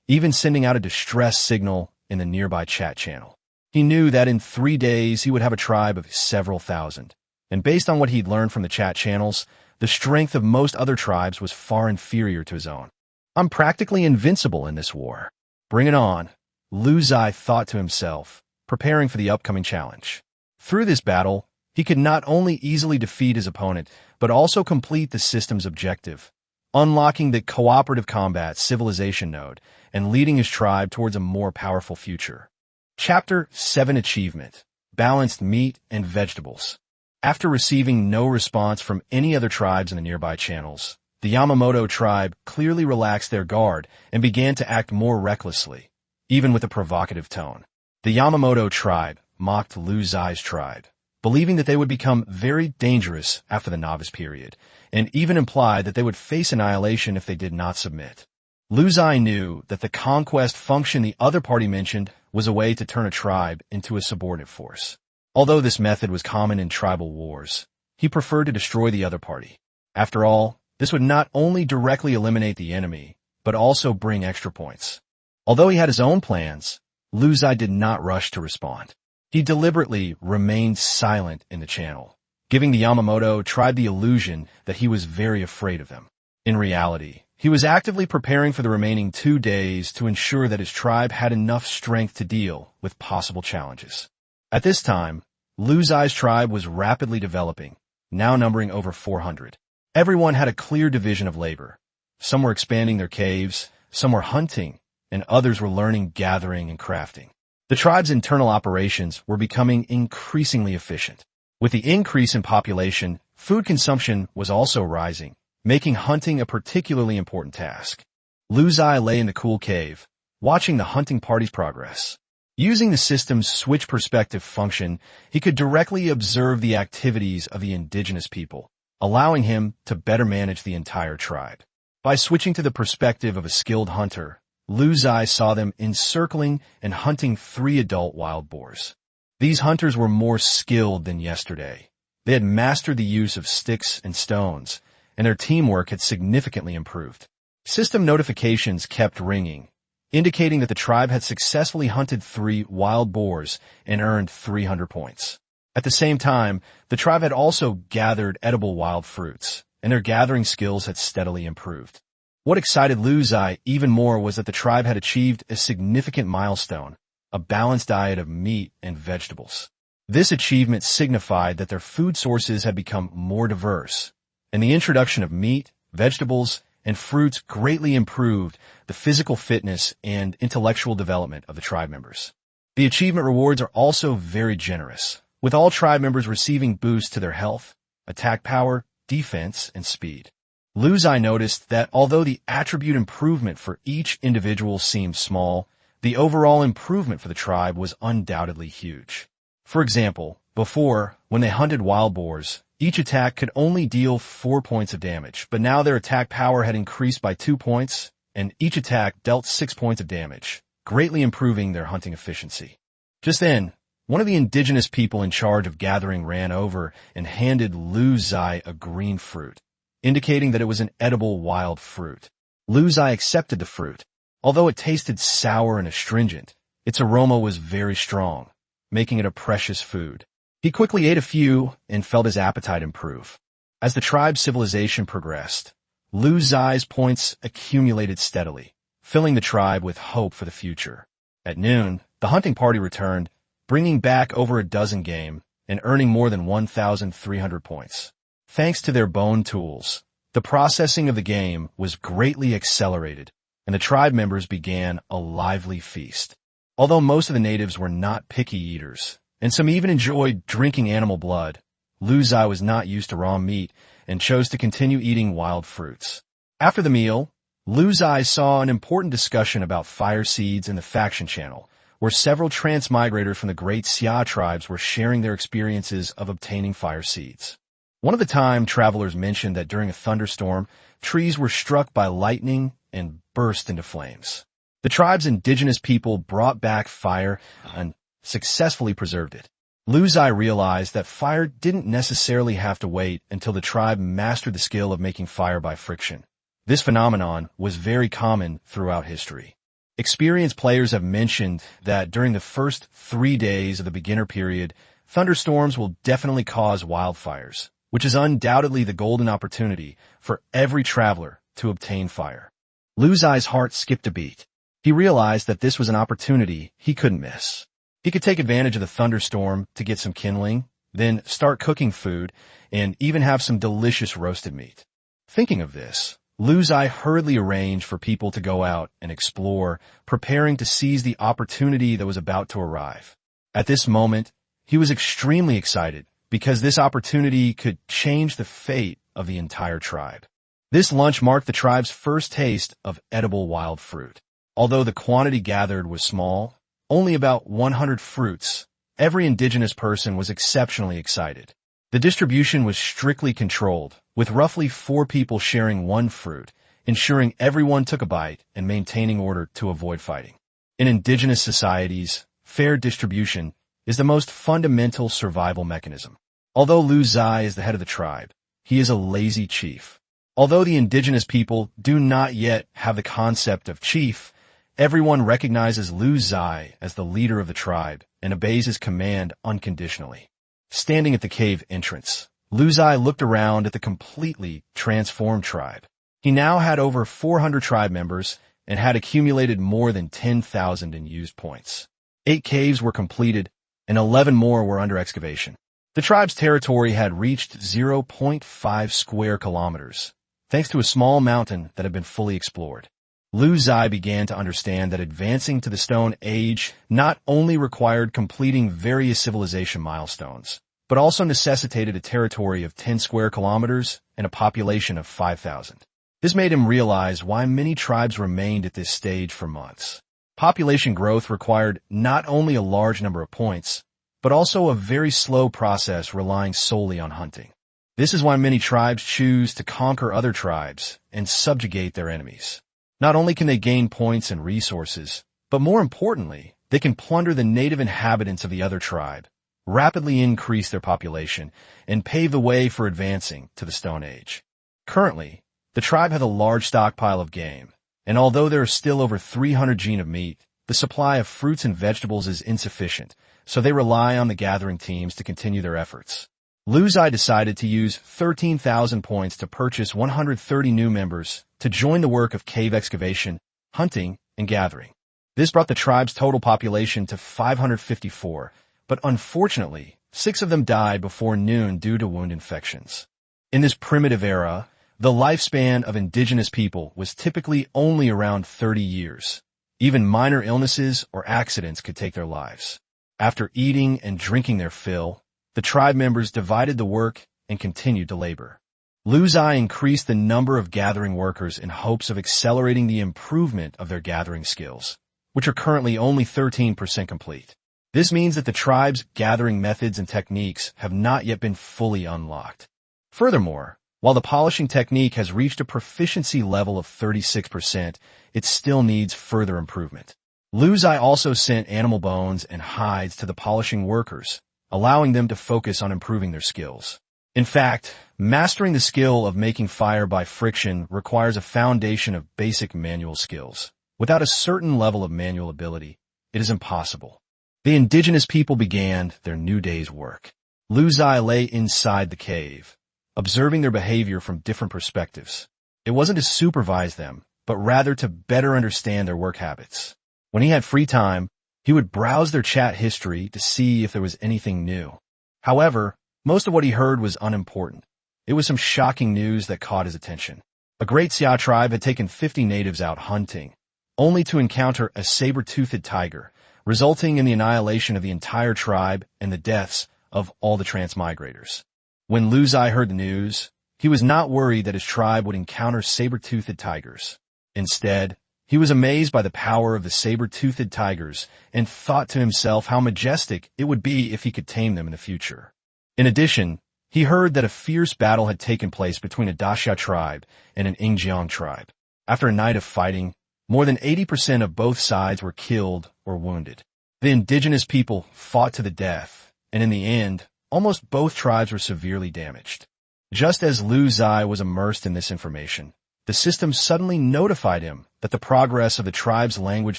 even sending out a distress signal in the nearby chat channel. He knew that in 3 days he would have a tribe of several thousand, and based on what he'd learned from the chat channels, the strength of most other tribes was far inferior to his own. I'm practically invincible in this war. Bring it on, Lu Ziye thought to himself, preparing for the upcoming challenge. Through this battle, he could not only easily defeat his opponent, but also complete the system's objective, unlocking the cooperative combat civilization node and leading his tribe towards a more powerful future. Chapter 7 Achievement: Balanced Meat and Vegetables. After receiving no response from any other tribes in the nearby channels, the Yamamoto tribe clearly relaxed their guard and began to act more recklessly, even with a provocative tone. The Yamamoto tribe mocked Lu Ziye's tribe, believing that they would become very dangerous after the novice period, and even implied that they would face annihilation if they did not submit. Lu Ziye knew that the conquest function the other party mentioned was a way to turn a tribe into a subordinate force. Although this method was common in tribal wars, he preferred to destroy the other party. After all, this would not only directly eliminate the enemy, but also bring extra points. Although he had his own plans, Lu Ziye did not rush to respond. He deliberately remained silent in the channel, giving the Yamamoto tribe the illusion that he was very afraid of them. In reality, he was actively preparing for the remaining 2 days to ensure that his tribe had enough strength to deal with possible challenges. At this time, Lu Ziye's tribe was rapidly developing, now numbering over 400. Everyone had a clear division of labor. Some were expanding their caves, some were hunting, and others were learning gathering and crafting. The tribe's internal operations were becoming increasingly efficient. With the increase in population, food consumption was also rising, making hunting a particularly important task. Lu Ziye lay in the cool cave, watching the hunting party's progress. Using the system's switch perspective function, he could directly observe the activities of the indigenous people, allowing him to better manage the entire tribe. By switching to the perspective of a skilled hunter, Lu Ziye saw them encircling and hunting 3 adult wild boars. These hunters were more skilled than yesterday. They had mastered the use of sticks and stones, and their teamwork had significantly improved. System notifications kept ringing, indicating that the tribe had successfully hunted 3 wild boars and earned 300 points. At the same time, the tribe had also gathered edible wild fruits, and their gathering skills had steadily improved. What excited Ziye even more was that the tribe had achieved a significant milestone, a balanced diet of meat and vegetables. This achievement signified that their food sources had become more diverse, and the introduction of meat, vegetables, and fruits greatly improved the physical fitness and intellectual development of the tribe members. The achievement rewards are also very generous, with all tribe members receiving boosts to their health, attack power, defense, and speed. Ziye noticed that although the attribute improvement for each individual seemed small, the overall improvement for the tribe was undoubtedly huge. For example, before, when they hunted wild boars, each attack could only deal 4 points of damage, but now their attack power had increased by 2 points, and each attack dealt 6 points of damage, greatly improving their hunting efficiency. Just then, one of the indigenous people in charge of gathering ran over and handed Ziye a green fruit, indicating that it was an edible wild fruit. Ziye accepted the fruit. Although it tasted sour and astringent, its aroma was very strong, making it a precious food. He quickly ate a few and felt his appetite improve. As the tribe's civilization progressed, Ziye's points accumulated steadily, filling the tribe with hope for the future. At noon, the hunting party returned, bringing back over a dozen game and earning more than 1,300 points. Thanks to their bone tools, the processing of the game was greatly accelerated, and the tribe members began a lively feast. Although most of the natives were not picky eaters, and some even enjoyed drinking animal blood, Ziye was not used to raw meat and chose to continue eating wild fruits. After the meal, Ziye saw an important discussion about fire seeds in the faction channel, where several transmigrators from the great Ziye tribes were sharing their experiences of obtaining fire seeds. One of the time travelers mentioned that during a thunderstorm, trees were struck by lightning and burst into flames. The tribe's indigenous people brought back fire and successfully preserved it. Ziye realized that fire didn't necessarily have to wait until the tribe mastered the skill of making fire by friction. This phenomenon was very common throughout history. Experienced players have mentioned that during the first 3 days of the beginner period, thunderstorms will definitely cause wildfires, which is undoubtedly the golden opportunity for every traveler to obtain fire. Ziye's heart skipped a beat. He realized that this was an opportunity he couldn't miss. He could take advantage of the thunderstorm to get some kindling, then start cooking food, and even have some delicious roasted meat. Thinking of this, Ziye hurriedly arranged for people to go out and explore, preparing to seize the opportunity that was about to arrive. At this moment, he was extremely excited because this opportunity could change the fate of the entire tribe. This lunch marked the tribe's first taste of edible wild fruit. Although the quantity gathered was small, only about 100 fruits, every indigenous person was exceptionally excited. The distribution was strictly controlled, with roughly 4 people sharing 1 fruit, ensuring everyone took a bite and maintaining order to avoid fighting. In indigenous societies, fair distribution is the most fundamental survival mechanism. Although Ziye is the head of the tribe, he is a lazy chief. Although the indigenous people do not yet have the concept of chief, everyone recognizes Ziye as the leader of the tribe and obeys his command unconditionally. Standing at the cave entrance, Ziye looked around at the completely transformed tribe. He now had over 400 tribe members and had accumulated more than 10,000 in used points. 8 caves were completed, and 11 more were under excavation. The tribe's territory had reached 0.5 square kilometers, thanks to a small mountain that had been fully explored. Ziye began to understand that advancing to the Stone Age not only required completing various civilization milestones, but also necessitated a territory of 10 square kilometers and a population of 5,000. This made him realize why many tribes remained at this stage for months. Population growth required not only a large number of points, but also a very slow process relying solely on hunting. This is why many tribes choose to conquer other tribes and subjugate their enemies. Not only can they gain points and resources, but more importantly, they can plunder the native inhabitants of the other tribe, rapidly increase their population, and pave the way for advancing to the Stone Age. Currently, the tribe has a large stockpile of game, and although there are still over 300 gene of meat, the supply of fruits and vegetables is insufficient, so they rely on the gathering teams to continue their efforts. Ziye decided to use 13,000 points to purchase 130 new members to join the work of cave excavation, hunting, and gathering. This brought the tribe's total population to 554, but unfortunately, 6 of them died before noon due to wound infections. In this primitive era, the lifespan of indigenous people was typically only around 30 years. Even minor illnesses or accidents could take their lives. After eating and drinking their fill, the tribe members divided the work and continued to labor. Ziye increased the number of gathering workers in hopes of accelerating the improvement of their gathering skills, which are currently only 13% complete. This means that the tribe's gathering methods and techniques have not yet been fully unlocked. Furthermore, while the polishing technique has reached a proficiency level of 36%, it still needs further improvement. Ziye also sent animal bones and hides to the polishing workers, allowing them to focus on improving their skills. In fact, mastering the skill of making fire by friction requires a foundation of basic manual skills. Without a certain level of manual ability, it is impossible. The indigenous people began their new day's work. Ziye lay inside the cave, observing their behavior from different perspectives. It wasn't to supervise them, but rather to better understand their work habits. When he had free time, he would browse their chat history to see if there was anything new. However, most of what he heard was unimportant. It was some shocking news that caught his attention. A great Ziye tribe had taken 50 natives out hunting, only to encounter a saber-toothed tiger, resulting in the annihilation of the entire tribe and the deaths of all the transmigrators. When Ziye heard the news, he was not worried that his tribe would encounter saber-toothed tigers. Instead, he was amazed by the power of the saber-toothed tigers and thought to himself how majestic it would be if he could tame them in the future. In addition, he heard that a fierce battle had taken place between a Daxia tribe and an Ingjiang tribe. After a night of fighting, more than 80% of both sides were killed or wounded. The indigenous people fought to the death, and in the end, almost both tribes were severely damaged. Just as Ziye was immersed in this information, the system suddenly notified him that the progress of the tribe's language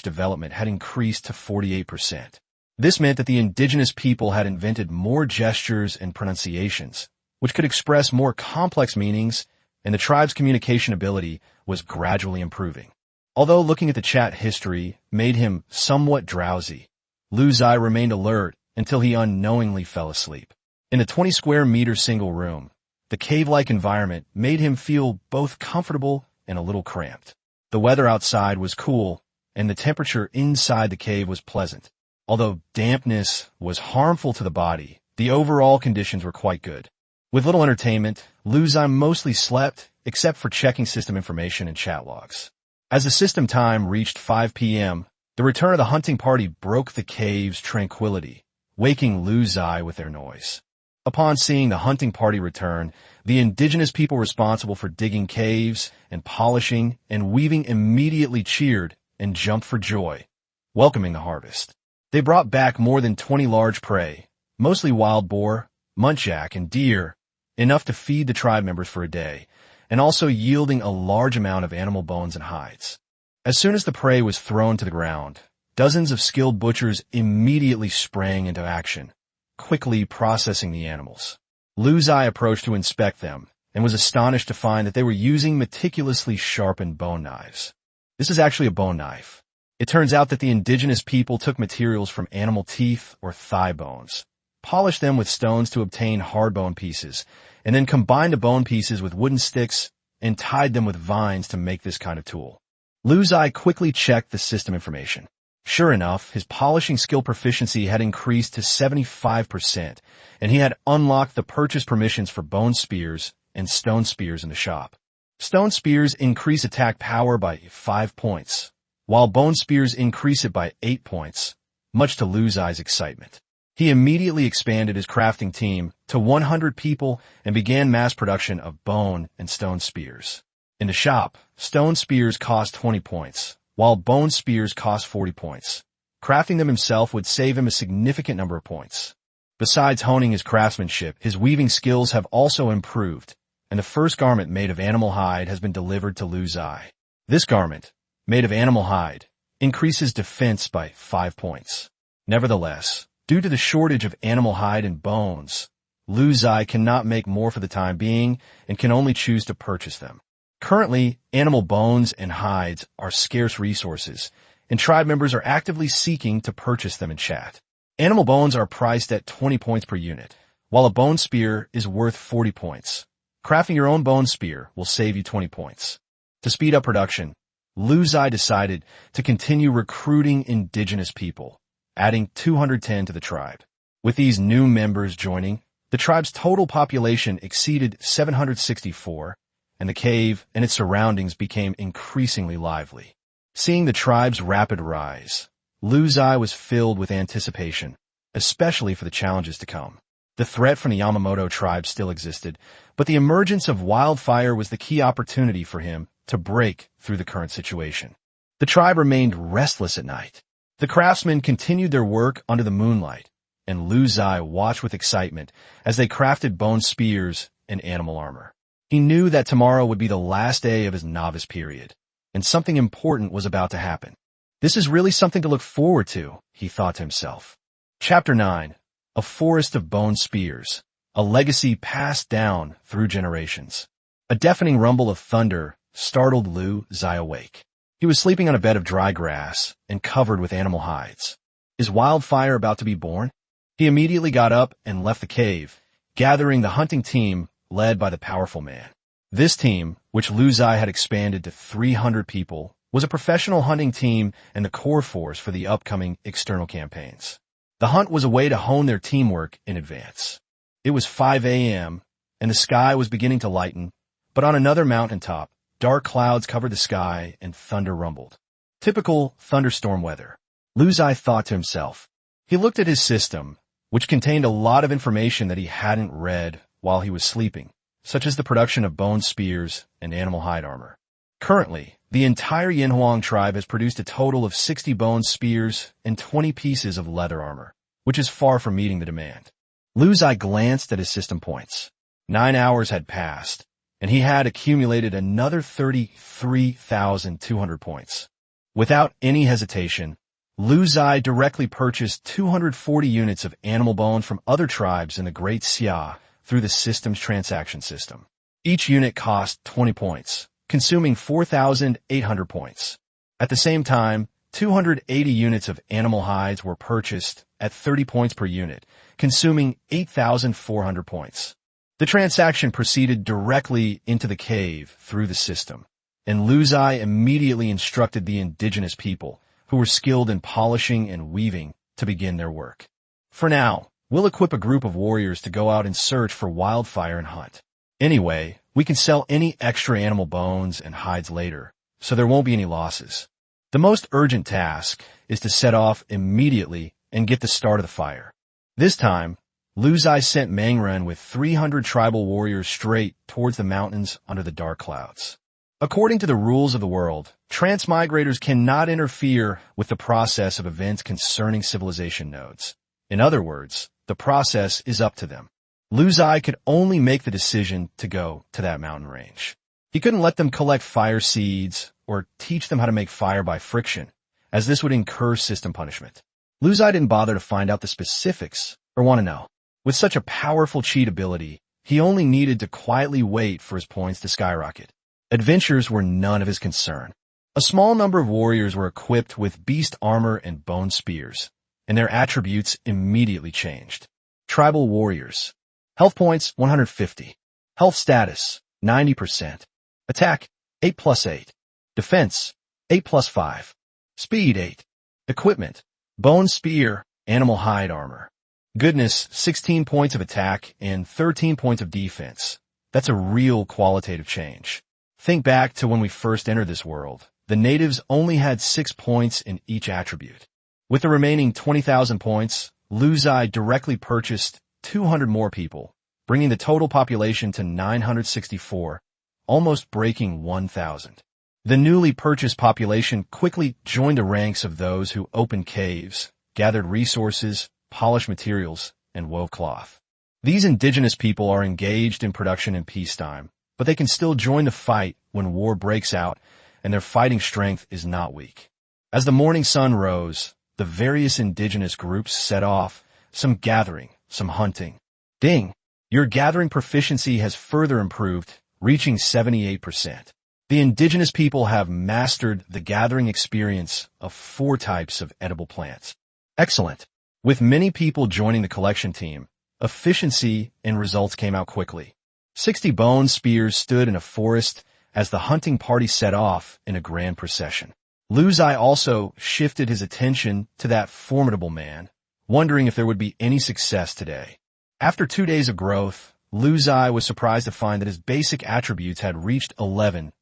development had increased to 48%. This meant that the indigenous people had invented more gestures and pronunciations, which could express more complex meanings, and the tribe's communication ability was gradually improving. Although looking at the chat history made him somewhat drowsy, Ziye remained alert until he unknowingly fell asleep. In a 20-square-meter single room, the cave-like environment made him feel both comfortable and a little cramped. The weather outside was cool, and the temperature inside the cave was pleasant. Although dampness was harmful to the body, the overall conditions were quite good. With little entertainment, Ziye mostly slept, except for checking system information and chat logs. As the system time reached 5 p.m., the return of the hunting party broke the cave's tranquility, waking Ziye with their noise. Upon seeing the hunting party return, the indigenous people responsible for digging caves and polishing and weaving immediately cheered and jumped for joy, welcoming the harvest. They brought back more than 20 large prey, mostly wild boar, muntjac, and deer, enough to feed the tribe members for a day, and also yielding a large amount of animal bones and hides. As soon as the prey was thrown to the ground, dozens of skilled butchers immediately sprang into action, quickly processing the animals. Ziye approached to inspect them and was astonished to find that they were using meticulously sharpened bone knives. This is actually a bone knife. It turns out that the indigenous people took materials from animal teeth or thigh bones, polished them with stones to obtain hard bone pieces, and then combined the bone pieces with wooden sticks and tied them with vines to make this kind of tool. Ziye quickly checked the system information. Sure enough, his polishing skill proficiency had increased to 75%, and he had unlocked the purchase permissions for bone spears and stone spears in the shop. Stone spears increase attack power by 5 points, while bone spears increase it by 8 points, much to Ziye's excitement. He immediately expanded his crafting team to 100 people and began mass production of bone and stone spears. In the shop, stone spears cost 20 points, while bone spears cost 40 points. Crafting them himself would save him a significant number of points. Besides honing his craftsmanship, his weaving skills have also improved, and the first garment made of animal hide has been delivered to Ziye. This garment, made of animal hide, increases defense by 5 points. Nevertheless, due to the shortage of animal hide and bones, Ziye cannot make more for the time being and can only choose to purchase them. Currently, animal bones and hides are scarce resources, and tribe members are actively seeking to purchase them in chat. Animal bones are priced at 20 points per unit, while a bone spear is worth 40 points. Crafting your own bone spear will save you 20 points. To speed up production, Ziye decided to continue recruiting indigenous people, adding 210 to the tribe. With these new members joining, the tribe's total population exceeded 764, and the cave and its surroundings became increasingly lively. Seeing the tribe's rapid rise, Ziye was filled with anticipation, especially for the challenges to come. The threat from the Yamamoto tribe still existed, but the emergence of wildfire was the key opportunity for him to break through the current situation. The tribe remained restless at night. The craftsmen continued their work under the moonlight, and Ziye watched with excitement as they crafted bone spears and animal armor. He knew that tomorrow would be the last day of his novice period, and something important was about to happen. This is really something to look forward to, he thought to himself. Chapter 9. A Forest of Bone Spears, a legacy passed down through generations. A deafening rumble of thunder startled Ziye awake. He was sleeping on a bed of dry grass and covered with animal hides. Is wildfire about to be born? He immediately got up and left the cave, gathering the hunting team led by the powerful man. This team, which Ziye had expanded to 300 people, was a professional hunting team and the core force for the upcoming external campaigns. The hunt was a way to hone their teamwork in advance. It was 5 a.m., and the sky was beginning to lighten, but on another mountaintop, dark clouds covered the sky and thunder rumbled. Typical thunderstorm weather, Ziye thought to himself. He looked at his system, which contained a lot of information that he hadn't read while he was sleeping, such as the production of bone spears and animal hide armor. Currently, the entire Yinhuang tribe has produced a total of 60 bone spears and 20 pieces of leather armor, which is far from meeting the demand. Ziye glanced at his system points. 9 hours had passed, and he had accumulated another 33,200 points. Without any hesitation, Ziye directly purchased 240 units of animal bone from other tribes in the Great Xia through the system's transaction system. Each unit cost 20 points, consuming 4,800 points. At the same time, 280 units of animal hides were purchased at 30 points per unit, consuming 8,400 points. The transaction proceeded directly into the cave through the system, and Ziye immediately instructed the indigenous people, who were skilled in polishing and weaving, to begin their work. For now, we'll equip a group of warriors to go out and search for wildfire and hunt. Anyway, we can sell any extra animal bones and hides later, so there won't be any losses. The most urgent task is to set off immediately and get the start of the fire. This time, Ziye sent Mangren with 300 tribal warriors straight towards the mountains under the dark clouds. According to the rules of the world, transmigrators cannot interfere with the process of events concerning civilization nodes. In other words, the process is up to them. Ziye could only make the decision to go to that mountain range. He couldn't let them collect fire seeds or teach them how to make fire by friction, as this would incur system punishment. Ziye didn't bother to find out the specifics or want to know. With such a powerful cheat ability, he only needed to quietly wait for his points to skyrocket. Adventures were none of his concern. A small number of warriors were equipped with beast armor and bone spears, and their attributes immediately changed. Tribal warriors. Health points, 150. Health status, 90%. Attack, 8+8. Defense, 8+5. Speed, 8. Equipment, bone spear, animal hide armor. Goodness, 16 points of attack and 13 points of defense. That's a real qualitative change. Think back to when we first entered this world. The natives only had 6 points in each attribute. With the remaining 20,000 points, Ziye directly purchased 200 more people, bringing the total population to 964, almost breaking 1,000. The newly purchased population quickly joined the ranks of those who opened caves, gathered resources, polished materials, and wove cloth. These indigenous people are engaged in production in peacetime, but they can still join the fight when war breaks out, and their fighting strength is not weak. As the morning sun rose, the various indigenous groups set off, some gathering, some hunting. Ding! Your gathering proficiency has further improved, reaching 78%. The indigenous people have mastered the gathering experience of 4 types of edible plants. Excellent. With many people joining the collection team, efficiency and results came out quickly. 60 bone spears stood in a forest as the hunting party set off in a grand procession. Ziye also shifted his attention to that formidable man, wondering if there would be any success today. After 2 days of growth, Ziye was surprised to find that his basic attributes had reached 11,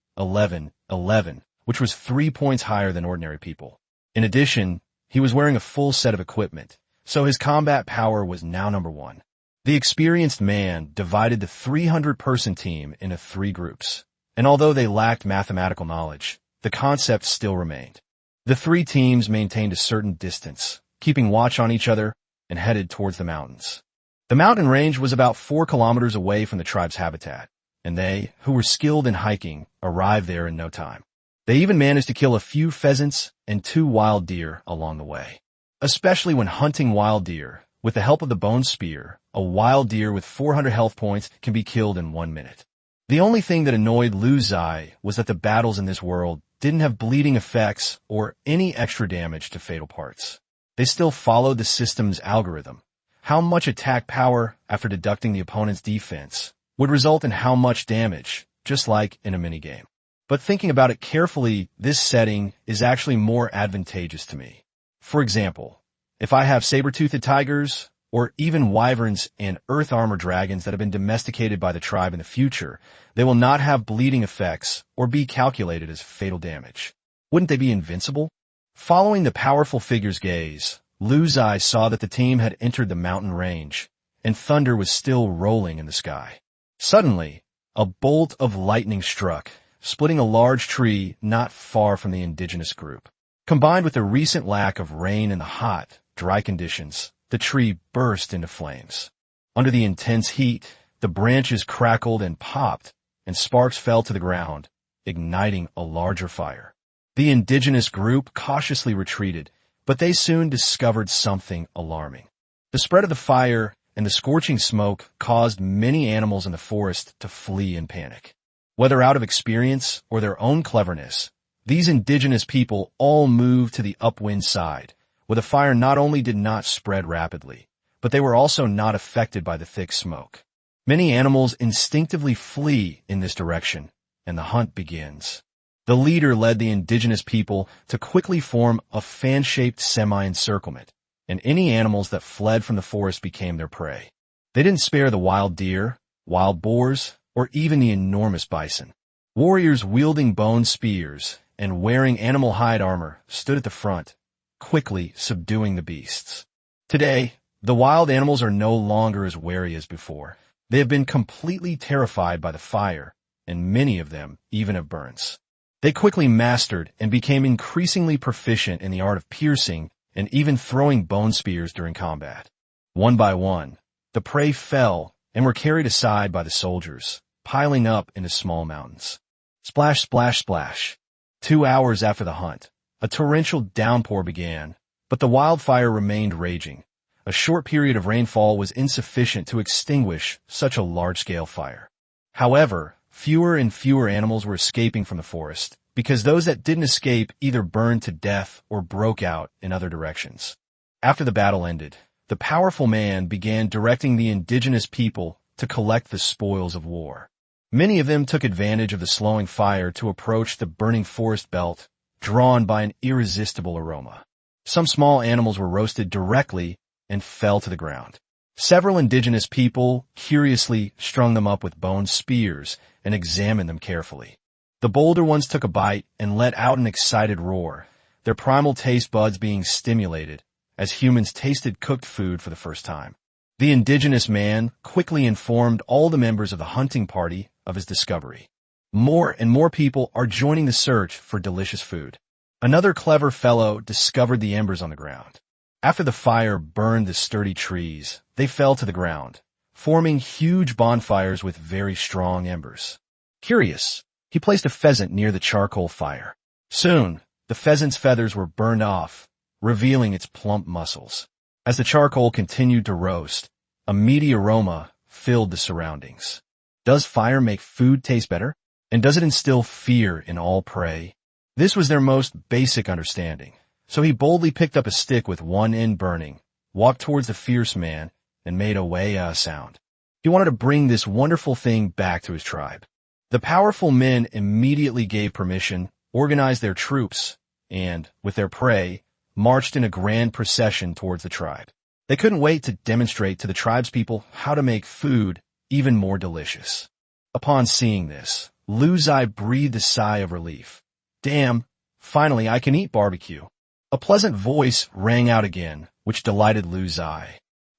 which was 3 points higher than ordinary people. In addition, he was wearing a full set of equipment, so his combat power was now number 1. The experienced man divided the 300-person team into 3 groups, and although they lacked mathematical knowledge, the concept still remained. The 3 teams maintained a certain distance, keeping watch on each other, and headed towards the mountains. The mountain range was about 4 kilometers away from the tribe's habitat, and they, who were skilled in hiking, arrived there in no time. They even managed to kill a few pheasants and 2 wild deer along the way. Especially when hunting wild deer, with the help of the bone spear, a wild deer with 400 health points can be killed in 1 minute. The only thing that annoyed Ziye was that the battles in this world didn't have bleeding effects or any extra damage to fatal parts. They still followed the system's algorithm. How much attack power, after deducting the opponent's defense, would result in how much damage, just like in a minigame. But thinking about it carefully, this setting is actually more advantageous to me. For example, if I have saber-toothed tigers, or even wyverns and earth armor dragons that have been domesticated by the tribe in the future, they will not have bleeding effects or be calculated as fatal damage. Wouldn't they be invincible? Following the powerful figure's gaze, Ziye saw that the team had entered the mountain range, and thunder was still rolling in the sky. Suddenly, a bolt of lightning struck, splitting a large tree not far from the indigenous group. Combined with the recent lack of rain and the hot, dry conditions, the tree burst into flames. Under the intense heat, the branches crackled and popped, and sparks fell to the ground, igniting a larger fire. The indigenous group cautiously retreated, but they soon discovered something alarming. The spread of the fire and the scorching smoke caused many animals in the forest to flee in panic. Whether out of experience or their own cleverness, these indigenous people all moved to the upwind side, where the fire not only did not spread rapidly, but they were also not affected by the thick smoke. Many animals instinctively flee in this direction, and the hunt begins. The leader led the indigenous people to quickly form a fan-shaped semi-encirclement, and any animals that fled from the forest became their prey. They didn't spare the wild deer, wild boars, or even the enormous bison. Warriors wielding bone spears and wearing animal hide armor stood at the front, quickly subduing the beasts. Today, the wild animals are no longer as wary as before. They have been completely terrified by the fire, and many of them even have burns. They quickly mastered and became increasingly proficient in the art of piercing and even throwing bone spears during combat. One by one, the prey fell and were carried aside by the soldiers, piling up into small mountains. Splash, splash, splash. 2 hours after the hunt, a torrential downpour began, but the wildfire remained raging. A short period of rainfall was insufficient to extinguish such a large-scale fire. However, fewer and fewer animals were escaping from the forest, because those that didn't escape either burned to death or broke out in other directions. After the battle ended, the powerful man began directing the indigenous people to collect the spoils of war. Many of them took advantage of the slowing fire to approach the burning forest belt, drawn by an irresistible aroma. Some small animals were roasted directly and fell to the ground. Several indigenous people curiously strung them up with bone spears and examined them carefully. The bolder ones took a bite and let out an excited roar, their primal taste buds being stimulated as humans tasted cooked food for the first time. The indigenous man quickly informed all the members of the hunting party of his discovery. More and more people are joining the search for delicious food. Another clever fellow discovered the embers on the ground. After the fire burned the sturdy trees, they fell to the ground, forming huge bonfires with very strong embers. Curious, he placed a pheasant near the charcoal fire. Soon, The pheasant's feathers were burned off, revealing its plump muscles. As the charcoal continued to roast, a meaty aroma filled the surroundings. Does fire make food taste better? And does it instill fear in all prey? This was their most basic understanding. So he boldly picked up a stick with one end burning, walked towards the fierce man, and made a way sound. He wanted to bring this wonderful thing back to his tribe. The powerful men immediately gave permission, organized their troops, and, with their prey, marched in a grand procession towards the tribe. They couldn't wait to demonstrate to the tribespeople how to make food even more delicious. Upon seeing this, Ziye breathed a sigh of relief. Damn, finally I can eat barbecue. A pleasant voice rang out again, which delighted Ziye.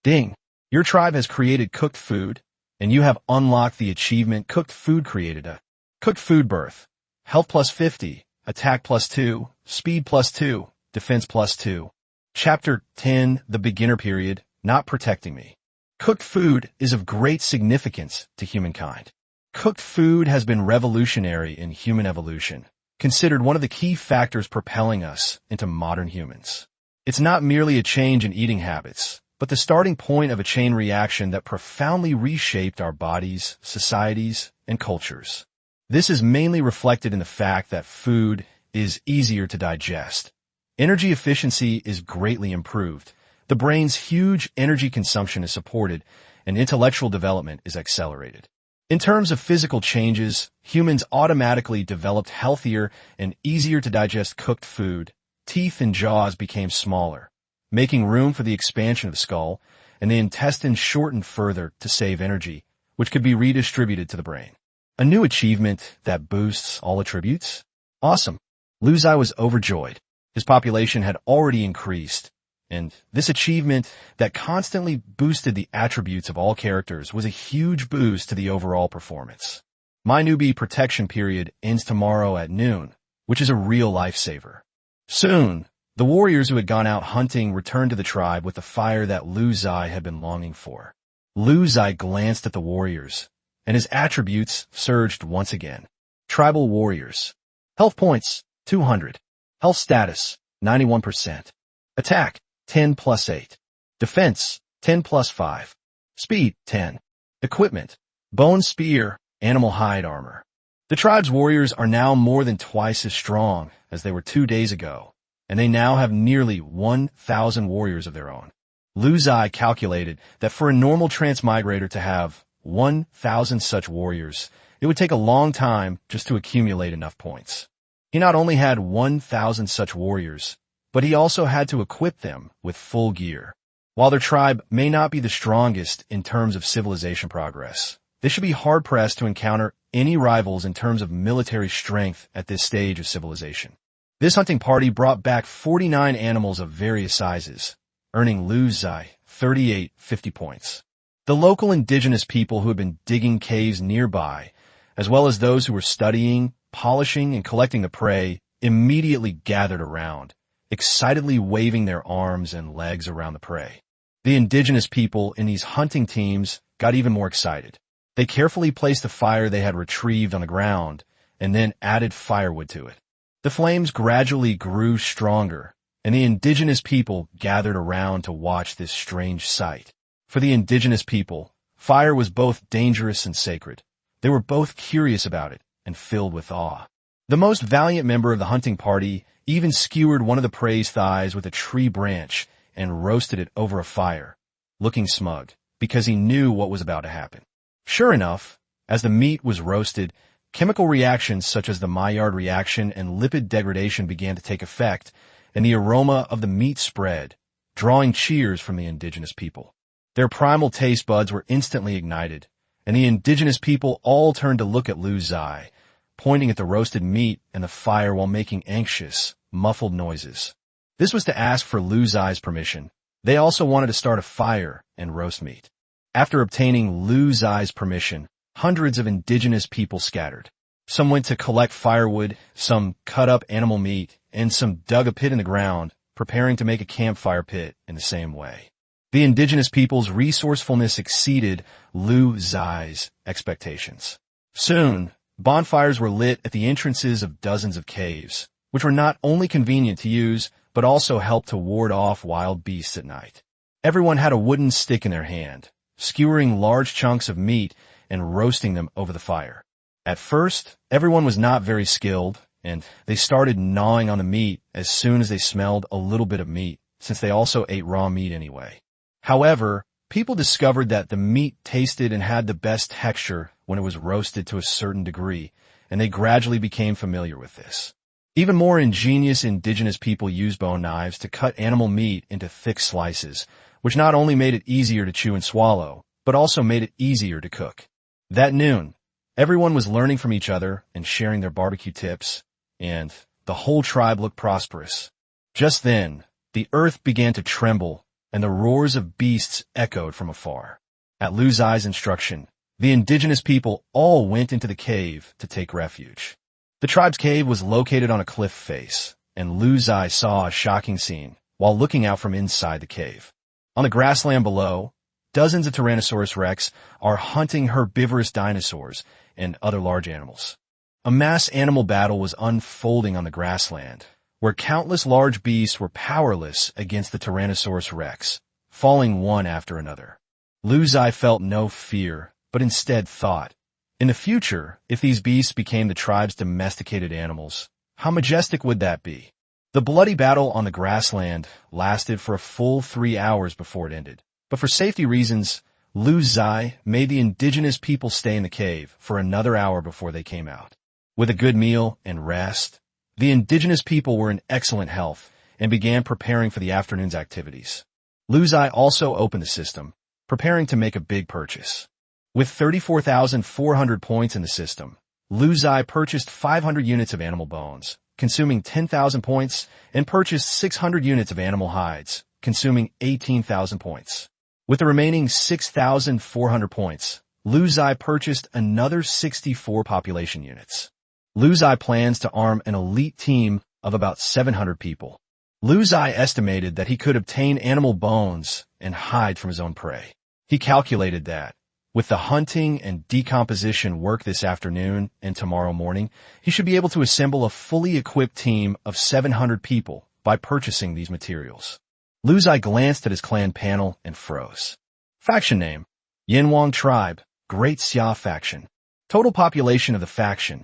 Ding! Your tribe has created cooked food, and you have unlocked the achievement Cooked Food created a Cooked Food birth. Health plus 50, Attack plus 2, Speed plus 2, Defense plus 2. Chapter 10, The Beginner Period, Not Protecting Me. Cooked food is of great significance to humankind. Cooked food has been revolutionary in human evolution, considered one of the key factors propelling us into modern humans. It's not merely a change in eating habits, but the starting point of a chain reaction that profoundly reshaped our bodies, societies, and cultures. This is mainly reflected in the fact that food is easier to digest. Energy efficiency is greatly improved. The brain's huge energy consumption is supported, and intellectual development is accelerated. In terms of physical changes, humans automatically developed healthier and easier to digest cooked food. Teeth and jaws became smaller, making room for the expansion of the skull, and the intestines shortened further to save energy, which could be redistributed to the brain. A new achievement that boosts all attributes? Awesome. Ziye was overjoyed. His population had already increased, and this achievement that constantly boosted the attributes of all characters was a huge boost to the overall performance. My newbie protection period ends tomorrow at noon, which is a real lifesaver. Soon, the warriors who had gone out hunting returned to the tribe with the fire that Ziye had been longing for. Ziye glanced at the warriors, and his attributes surged once again. Tribal warriors. Health points, 200. Health status, 91%. Attack, 10 plus 8. Defense, 10 plus 5. Speed, 10. Equipment, bone spear, animal hide armor. The tribe's warriors are now more than twice as strong as they were 2 days ago, and they now have nearly 1,000 warriors of their own. Ziye calculated that for a normal transmigrator to have 1,000 such warriors, it would take a long time just to accumulate enough points. He not only had 1,000 such warriors, but he also had to equip them with full gear. While their tribe may not be the strongest in terms of civilization progress, they should be hard-pressed to encounter any rivals in terms of military strength at this stage of civilization. This hunting party brought back 49 animals of various sizes, earning Ziye 50 points. The local indigenous people who had been digging caves nearby, as well as those who were studying, polishing, and collecting the prey, immediately gathered around, excitedly waving their arms and legs around the prey. The indigenous people in these hunting teams got even more excited. They carefully placed the fire they had retrieved on the ground and then added firewood to it. The flames gradually grew stronger, and the indigenous people gathered around to watch this strange sight. For the indigenous people, fire was both dangerous and sacred. They were both curious about it and filled with awe. The most valiant member of the hunting party even skewered one of the prey's thighs with a tree branch and roasted it over a fire, looking smug, because he knew what was about to happen. Sure enough, as the meat was roasted, chemical reactions such as the Maillard reaction and lipid degradation began to take effect, and the aroma of the meat spread, drawing cheers from the indigenous people. Their primal taste buds were instantly ignited, and the indigenous people all turned to look at Ziye, pointing at the roasted meat and the fire while making anxious, muffled noises. This was to ask for Ziye's permission. They also wanted to start a fire and roast meat. After obtaining Ziye's permission, hundreds of indigenous people scattered. Some went to collect firewood, some cut up animal meat, and some dug a pit in the ground, preparing to make a campfire pit in the same way. The indigenous people's resourcefulness exceeded Ziye's expectations. Soon, bonfires were lit at the entrances of dozens of caves, which were not only convenient to use, but also helped to ward off wild beasts at night. Everyone had a wooden stick in their hand, skewering large chunks of meat and roasting them over the fire. At first, everyone was not very skilled, and they started gnawing on the meat as soon as they smelled a little bit of meat, since they also ate raw meat anyway. However, people discovered that the meat tasted and had the best texture when it was roasted to a certain degree, and they gradually became familiar with this. Even more ingenious indigenous people used bone knives to cut animal meat into thick slices, which not only made it easier to chew and swallow, but also made it easier to cook. That noon, everyone was learning from each other and sharing their barbecue tips, and the whole tribe looked prosperous. Just then, the earth began to tremble, and the roars of beasts echoed from afar. At Lu Ziye's instruction, the indigenous people all went into the cave to take refuge. The tribe's cave was located on a cliff face, and Lu Ziye saw a shocking scene while looking out from inside the cave. On the grassland below, dozens of Tyrannosaurus rex are hunting herbivorous dinosaurs and other large animals. A mass animal battle was unfolding on the grassland, where countless large beasts were powerless against the Tyrannosaurus rex, falling one after another. Lu Ziye felt no fear, but instead thought, in the future, if these beasts became the tribe's domesticated animals, how majestic would that be? The bloody battle on the grassland lasted for a full 3 hours before it ended. But for safety reasons, Lu Ziye made the indigenous people stay in the cave for another hour before they came out. With a good meal and rest, the indigenous people were in excellent health and began preparing for the afternoon's activities. Lu Ziye also opened the system, preparing to make a big purchase. With 34,400 points in the system, Lu Ziye purchased 500 units of animal bones, consuming 10,000 points, and purchased 600 units of animal hides, consuming 18,000 points. With the remaining 6,400 points, Lu Ziye purchased another 64 population units. Lu Ziye plans to arm an elite team of about 700 people. Lu Ziye estimated that he could obtain animal bones and hide from his own prey. He calculated that, with the hunting and decomposition work this afternoon and tomorrow morning, he should be able to assemble a fully equipped team of 700 people by purchasing these materials. Lu Ziye glanced at his clan panel and froze. Faction name: Yinwang Tribe, Great Xia Faction. Total population of the faction: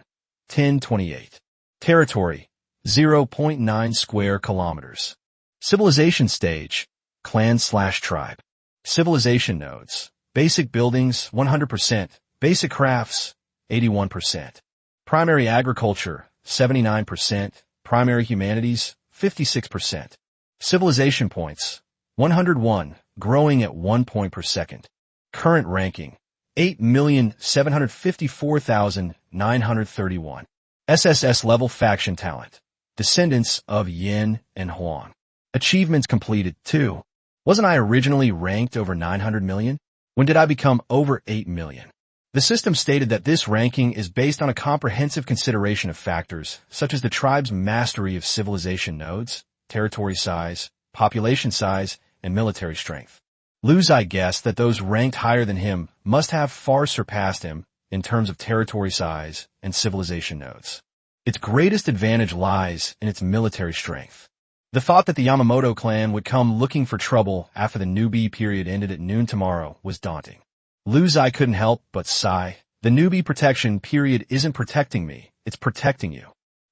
1028. Territory: 0.9 square kilometers. Civilization stage: clan/tribe. Civilization nodes: basic buildings 100%, basic crafts 81%. Primary agriculture 79%, primary humanities 56%. Civilization points 101, growing at 1 point per second. Current ranking 8,754,931. SSS level faction talent: descendants of Yin and Huang. Achievements completed 2. Wasn't I originally ranked over 900 million? When did I become over 8 million? The system stated that this ranking is based on a comprehensive consideration of factors such as the tribe's mastery of civilization nodes, territory size, population size, and military strength. Lu Ziye guessed that those ranked higher than him must have far surpassed him in terms of territory size and civilization nodes. Its greatest advantage lies in its military strength. The thought that the Yamamoto clan would come looking for trouble after the newbie period ended at noon tomorrow was daunting. Lu Ziye couldn't help but sigh. The newbie protection period isn't protecting me, it's protecting you.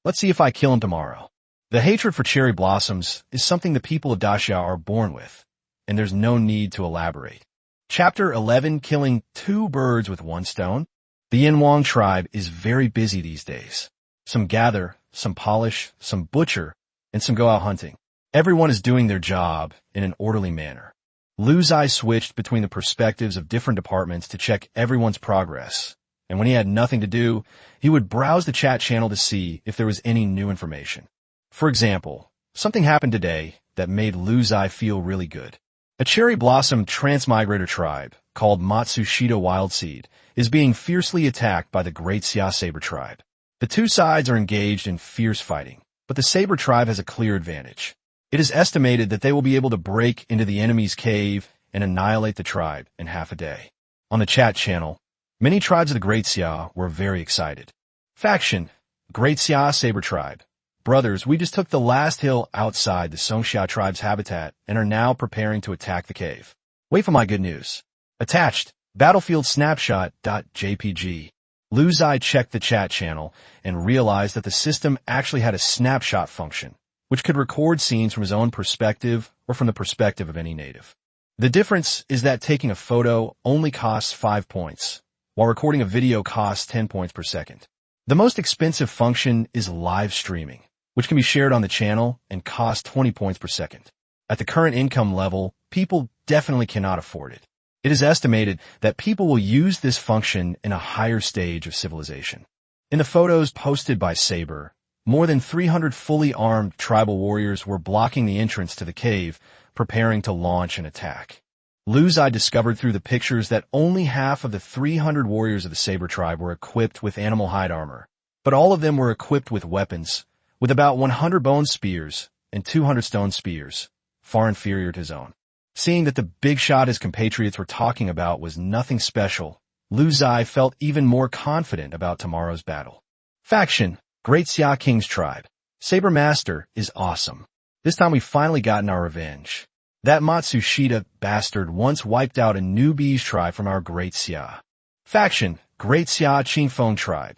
Let's see if I kill him tomorrow. The hatred for cherry blossoms is something the people of Daxia are born with, and there's no need to elaborate. Chapter 11: Killing 2 birds with 1 stone. The Yinwang tribe is very busy these days. Some gather, some polish, some butcher, and some go out hunting. Everyone is doing their job in an orderly manner. Lu Ziye switched between the perspectives of different departments to check everyone's progress, and when he had nothing to do, he would browse the chat channel to see if there was any new information. For example, something happened today that made Lu Ziye feel really good. A cherry blossom transmigrator tribe, called Matsushita Wildseed, is being fiercely attacked by the Great Xia Saber tribe. The two sides are engaged in fierce fighting, but the Saber tribe has a clear advantage. It is estimated that they will be able to break into the enemy's cave and annihilate the tribe in half a day. On the chat channel, many tribes of the Great Xia were very excited. Faction: Great Xia Saber tribe, Brothers, we just took the last hill outside the Songxia tribe's habitat and are now preparing to attack the cave. Wait for my good news. Attached, battlefield snapshot.jpg. Lu Ziye checked the chat channel and realized that the system actually had a snapshot function, which could record scenes from his own perspective or from the perspective of any native. The difference is that taking a photo only costs 5 points, while recording a video costs 10 points per second. The most expensive function is live streaming, which can be shared on the channel and costs 20 points per second. At the current income level, people definitely cannot afford it. It is estimated that people will use this function in a higher stage of civilization. In the photos posted by Saber, more than 300 fully armed tribal warriors were blocking the entrance to the cave, preparing to launch an attack. Lu Ziye discovered through the pictures that only half of the 300 warriors of the Saber tribe were equipped with animal hide armor, but all of them were equipped with weapons, with about 100 bone spears and 200 stone spears, far inferior to his own. Seeing that the big shot his compatriots were talking about was nothing special, Lu Ziye felt even more confident about tomorrow's battle. Faction: Great Xia King's Tribe. Saber Master is awesome. This time we've finally gotten our revenge. That Matsushita bastard once wiped out a newbie's tribe from our Great Xia. Faction: Great Xia Qingfeng Tribe.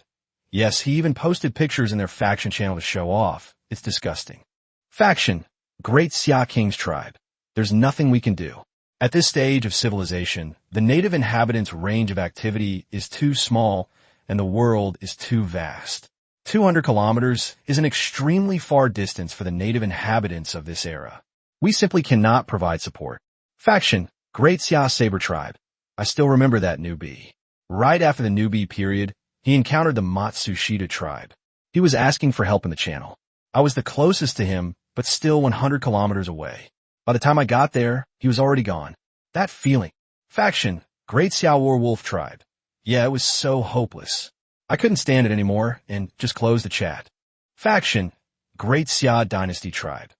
Yes, he even posted pictures in their faction channel to show off. It's disgusting. Faction: Great Xia King's Tribe. There's nothing we can do. At this stage of civilization, the native inhabitants' range of activity is too small and the world is too vast. 200 kilometers is an extremely far distance for the native inhabitants of this era. We simply cannot provide support. Faction: Great Xia Saber Tribe. I still remember that newbie. Right after the newbie period, he encountered the Matsushita tribe. He was asking for help in the channel. I was the closest to him, but still 100 kilometers away. By the time I got there, he was already gone. That feeling. Faction: Great Xia Werewolf Tribe. Yeah, it was so hopeless. I couldn't stand it anymore and just closed the chat. Faction: Great Xia Dynasty Tribe.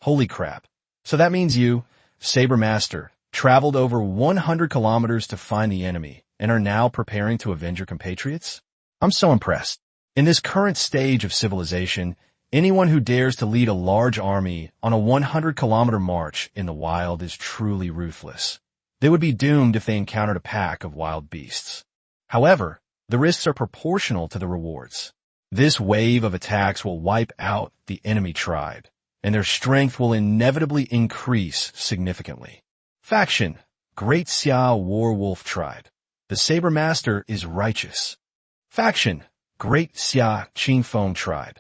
Holy crap. So that means you, Saber Master, traveled over 100 kilometers to find the enemy and are now preparing to avenge your compatriots? I'm so impressed. In this current stage of civilization, anyone who dares to lead a large army on a 100-kilometer march in the wild is truly ruthless. They would be doomed if they encountered a pack of wild beasts. However, the risks are proportional to the rewards. This wave of attacks will wipe out the enemy tribe, and their strength will inevitably increase significantly. Faction: Great Xia Werewolf Tribe. The Saber Master is righteous. Faction: Great Xia Qingfeng Tribe.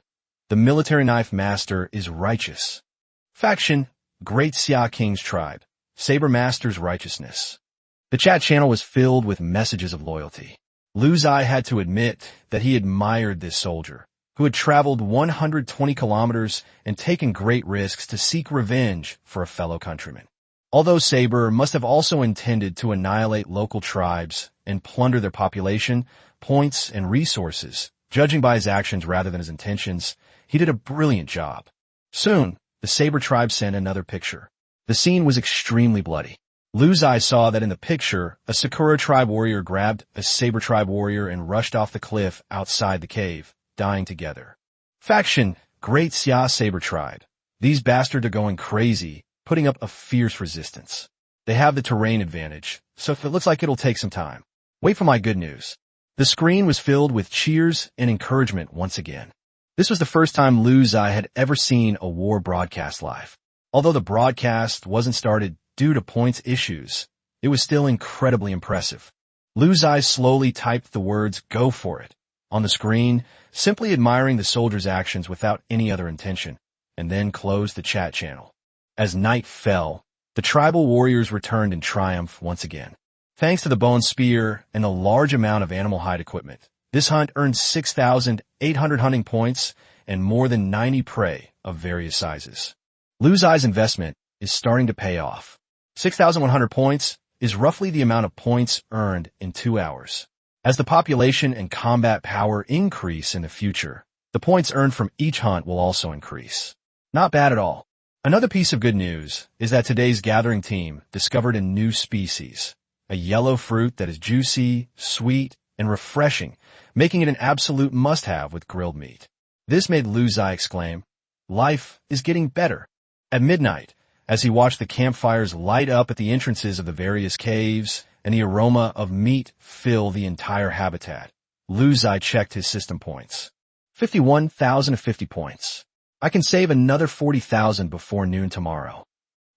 The Military Knife Master is righteous. Faction: Great Xia King's Tribe. Saber Master's righteousness. The chat channel was filled with messages of loyalty. Lu Ziye had to admit that he admired this soldier, who had traveled 120 kilometers and taken great risks to seek revenge for a fellow countryman. Although Saber must have also intended to annihilate local tribes and plunder their population, points, and resources, judging by his actions rather than his intentions, he did a brilliant job. Soon, the Saber tribe sent another picture. The scene was extremely bloody. Lu Ziye saw that in the picture, a Sakura tribe warrior grabbed a Saber tribe warrior and rushed off the cliff outside the cave, dying together. Faction: Great Xia Saber Tribe. These bastards are going crazy, putting up a fierce resistance. They have the terrain advantage, so it looks like it'll take some time. Wait for my good news. The screen was filled with cheers and encouragement once again. This was the first time Lu Ziye had ever seen a war broadcast live. Although the broadcast wasn't started due to points issues, it was still incredibly impressive. Lu Ziye slowly typed the words "Go for it" on the screen, simply admiring the soldier's actions without any other intention, and then closed the chat channel. As night fell, the tribal warriors returned in triumph once again. Thanks to the bone spear and a large amount of animal hide equipment, this hunt earned 6,800 hunting points and more than 90 prey of various sizes. Lu Ziye's investment is starting to pay off. 6,100 points is roughly the amount of points earned in 2 hours. As the population and combat power increase in the future, the points earned from each hunt will also increase. Not bad at all. Another piece of good news is that today's gathering team discovered a new species, a yellow fruit that is juicy, sweet, and refreshing, making it an absolute must-have with grilled meat. This made Lu Ziye exclaim, life is getting better. At midnight, as he watched the campfires light up at the entrances of the various caves and the aroma of meat fill the entire habitat, Ziye checked his system points. 51,050 points. I can save another 40,000 before noon tomorrow.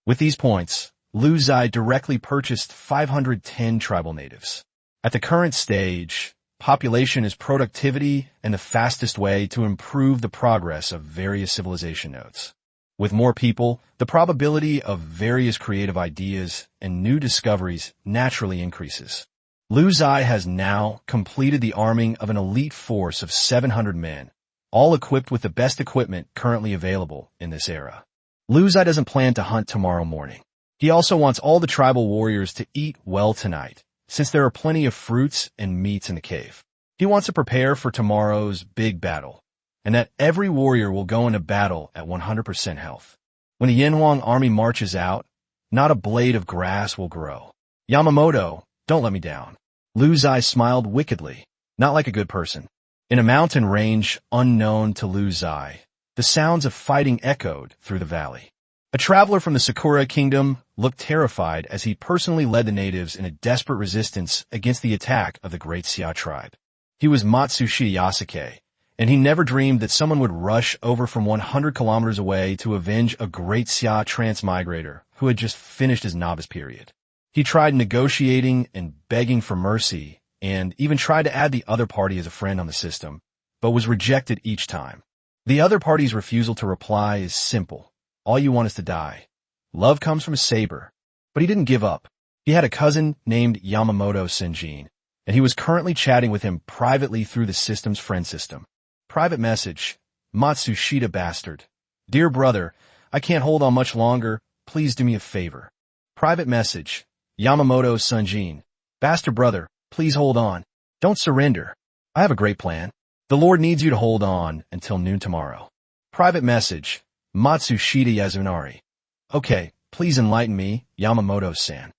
With these points, Ziye directly purchased 510 tribal natives. At the current stage, population is productivity and the fastest way to improve the progress of various civilization nodes. With more people, the probability of various creative ideas and new discoveries naturally increases. Ziye has now completed the arming of an elite force of 700 men, all equipped with the best equipment currently available in this era. Ziye doesn't plan to hunt tomorrow morning. He also wants all the tribal warriors to eat well tonight, since there are plenty of fruits and meats in the cave. He wants to prepare for tomorrow's big battle, and that every warrior will go into battle at 100% health. When the Yanhuang army marches out, not a blade of grass will grow. Yamamoto, don't let me down. Ziye smiled wickedly, not like a good person. In a mountain range unknown to Ziye, the sounds of fighting echoed through the valley. A traveler from the Sakura Kingdom looked terrified as he personally led the natives in a desperate resistance against the attack of the great Ziye tribe. He was Matsushita Yasuke, and he never dreamed that someone would rush over from 100 kilometers away to avenge a great Ziye transmigrator who had just finished his novice period. He tried negotiating and begging for mercy, and even tried to add the other party as a friend on the system, but was rejected each time. The other party's refusal to reply is simple. All you want is to die. Love comes from a saber. But he didn't give up. He had a cousin named Yamamoto Senjin, and he was currently chatting with him privately through the system's friend system. Private message. Matsushita bastard. Dear brother, I can't hold on much longer. Please do me a favor. Private message. Yamamoto Senjin. Bastard brother, please hold on. Don't surrender. I have a great plan. The Lord needs you to hold on until noon tomorrow. Private message. Matsushita Yazunari. Okay, please enlighten me, Yamamoto-san.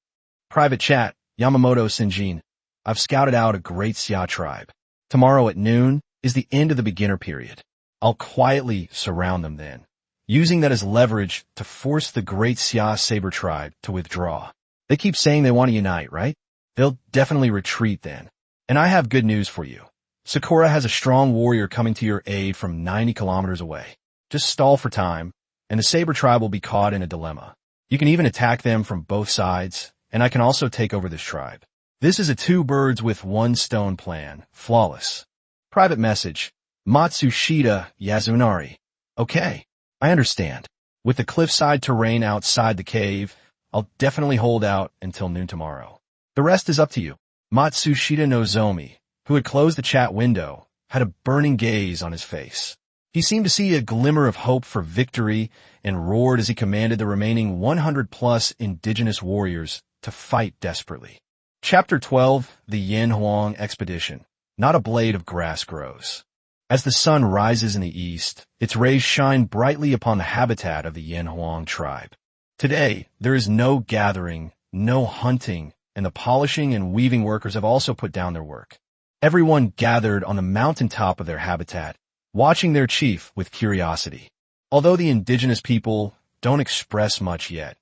Private chat. Yamamoto Senjin. I've scouted out a great Ziye tribe. Tomorrow at noon is the end of the beginner period. I'll quietly surround them then, using that as leverage to force the great Ziye saber tribe to withdraw. They keep saying they want to unite, right? They'll definitely retreat then. And I have good news for you. Sakura has a strong warrior coming to your aid from 90 kilometers away. Just stall for time, and the saber tribe will be caught in a dilemma. You can even attack them from both sides, and I can also take over this tribe. This is a two birds with one stone plan. Flawless. Private message. Matsushita Yazunari. Okay, I understand. With the cliffside terrain outside the cave, I'll definitely hold out until noon tomorrow. The rest is up to you. Matsushita Nozomi, who had closed the chat window, had a burning gaze on his face. He seemed to see a glimmer of hope for victory and roared as he commanded the remaining 100-plus indigenous warriors to fight desperately. Chapter 12, The Yanhuang Expedition. Not a blade of grass grows. As the sun rises in the east, its rays shine brightly upon the habitat of the Yanhuang tribe. Today, there is no gathering, no hunting, and the polishing and weaving workers have also put down their work. Everyone gathered on the mountaintop of their habitat, watching their chief with curiosity. Although the indigenous people don't express much yet,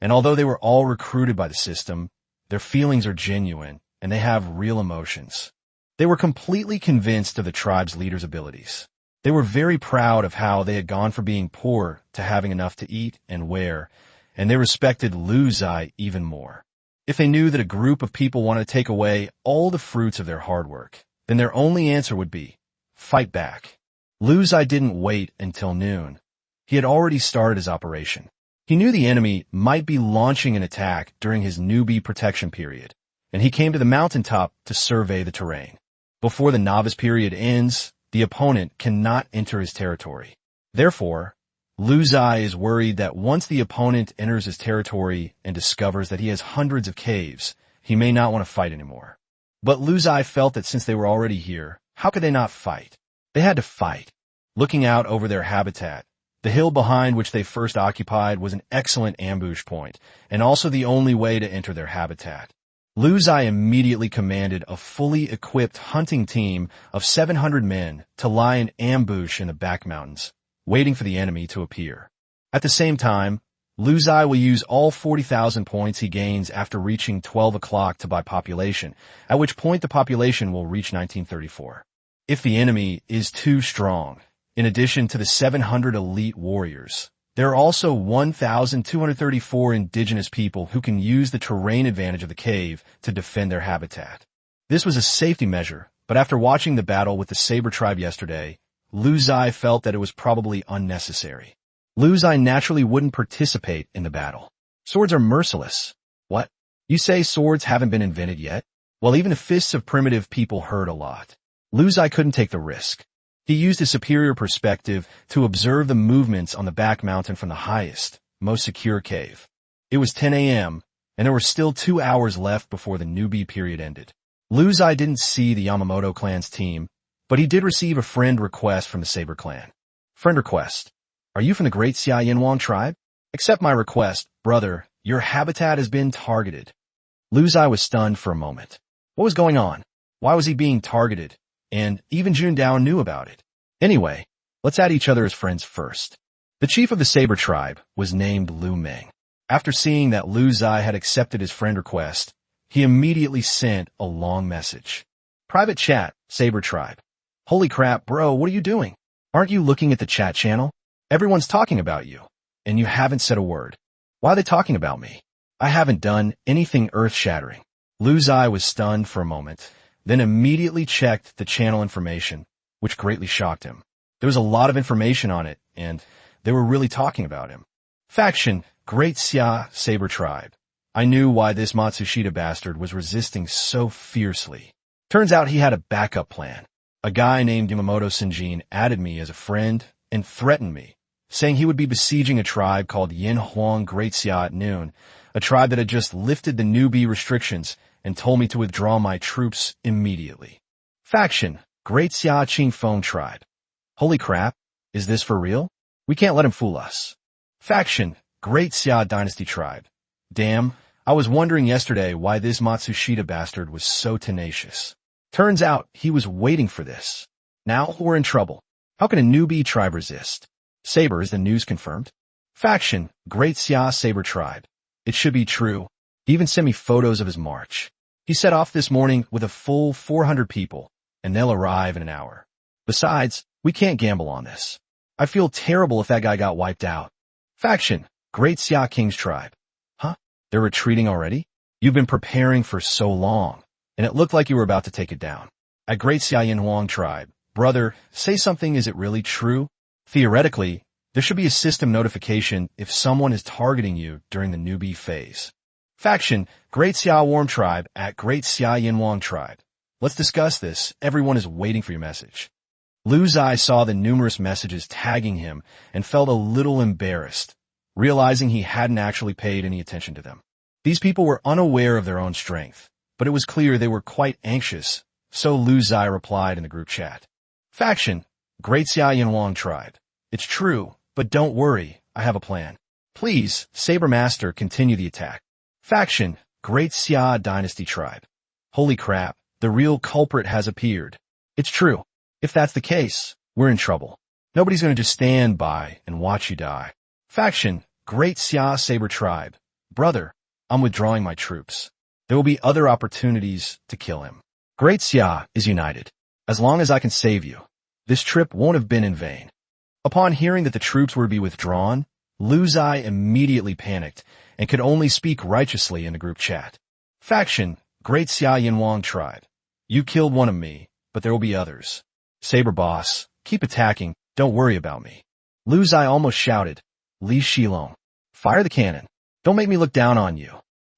and although they were all recruited by the system, their feelings are genuine, and they have real emotions. They were completely convinced of the tribe's leader's abilities. They were very proud of how they had gone from being poor to having enough to eat and wear, and they respected Ziye even more. If they knew that a group of people wanted to take away all the fruits of their hard work, then their only answer would be, fight back. Ziye didn't wait until noon. He had already started his operation. He knew the enemy might be launching an attack during his newbie protection period, and he came to the mountaintop to survey the terrain. Before the novice period ends, the opponent cannot enter his territory. Therefore, Ziye is worried that once the opponent enters his territory and discovers that he has hundreds of caves, he may not want to fight anymore. But Ziye felt that since they were already here, how could they not fight? They had to fight. Looking out over their habitat, the hill behind which they first occupied was an excellent ambush point, and also the only way to enter their habitat. Ziye immediately commanded a fully equipped hunting team of 700 men to lie in ambush in the back mountains, waiting for the enemy to appear. At the same time, Ziye will use all 40,000 points he gains after reaching 12 o'clock to buy population, at which point the population will reach 1934. If the enemy is too strong, in addition to the 700 elite warriors, there are also 1,234 indigenous people who can use the terrain advantage of the cave to defend their habitat. This was a safety measure, but after watching the battle with the Saber tribe yesterday, Ziye felt that it was probably unnecessary. Ziye naturally wouldn't participate in the battle. Swords are merciless. What? You say swords haven't been invented yet? Well, even the fists of primitive people hurt a lot. Ziye couldn't take the risk. He used his superior perspective to observe the movements on the back mountain from the highest, most secure cave. It was 10 a.m., and there were still 2 hours left before the newbie period ended. Ziye didn't see the Yamamoto clan's team, but he did receive a friend request from the Saber clan. Friend request. Are you from the Great Ziye tribe? Accept my request, brother. Your habitat has been targeted. Ziye was stunned for a moment. What was going on? Why was he being targeted? And even Jundao knew about it. Anyway, let's add each other as friends first. The chief of the Saber tribe was named Lu Meng. After seeing that Ziye had accepted his friend request, he immediately sent a long message. Private chat, Saber tribe. Holy crap, bro, what are you doing? Aren't you looking at the chat channel? Everyone's talking about you, and you haven't said a word. Why are they talking about me? I haven't done anything earth-shattering. Ziye was stunned for a moment, then immediately checked the channel information, which greatly shocked him. There was a lot of information on it, and they were really talking about him. Faction, Great Ziye Saber tribe. I knew why this Matsushita bastard was resisting so fiercely. Turns out he had a backup plan. A guy named Yamamoto Senjin added me as a friend and threatened me, saying he would be besieging a tribe called Yin Huang Great Ziye at noon, a tribe that had just lifted the newbie restrictions and told me to withdraw my troops immediately. Faction, Great Ziye Qingfeng tribe. Holy crap, is this for real? We can't let him fool us. Faction, Great Ziye dynasty tribe. Damn, I was wondering yesterday why this Matsushita bastard was so tenacious. Turns out he was waiting for this. Now we're in trouble. How can a newbie tribe resist? Saber, is the news confirmed? Faction, Great Ziye Saber tribe. It should be true. He even sent me photos of his march. He set off this morning with a full 400 people, and they'll arrive in an hour. Besides, we can't gamble on this. I feel terrible if that guy got wiped out. Faction, Great Ziye King's tribe. Huh? They're retreating already? You've been preparing for so long, and it looked like you were about to take it down. At Great Ziye Yin Huang tribe, brother, say something, is it really true? Theoretically, there should be a system notification if someone is targeting you during the newbie phase. Faction, Great Ziye Warm tribe at Great Ziye Yin Huang tribe. Let's discuss this. Everyone is waiting for your message. Ziye saw the numerous messages tagging him and felt a little embarrassed, realizing he hadn't actually paid any attention to them. These people were unaware of their own strength, but it was clear they were quite anxious, so Ziye replied in the group chat. Faction, Great Ziye Yin Huang tribe. It's true, but don't worry, I have a plan. Please, Saber Master, continue the attack. Faction, Great Ziye dynasty tribe. Holy crap, the real culprit has appeared. It's true. If that's the case, we're in trouble. Nobody's going to just stand by and watch you die. Faction, Great Ziye Saber tribe. Brother, I'm withdrawing my troops. There will be other opportunities to kill him. Great Ziye is united. As long as I can save you, this trip won't have been in vain. Upon hearing that the troops were to be withdrawn, Ziye immediately panicked and could only speak righteously in the group chat. Faction, Great Ziye Yin Huang tribe. You killed one of me, but there will be others. Saber boss, keep attacking, don't worry about me. Ziye almost shouted, Li Shilong, fire the cannon. Don't make me look down on you.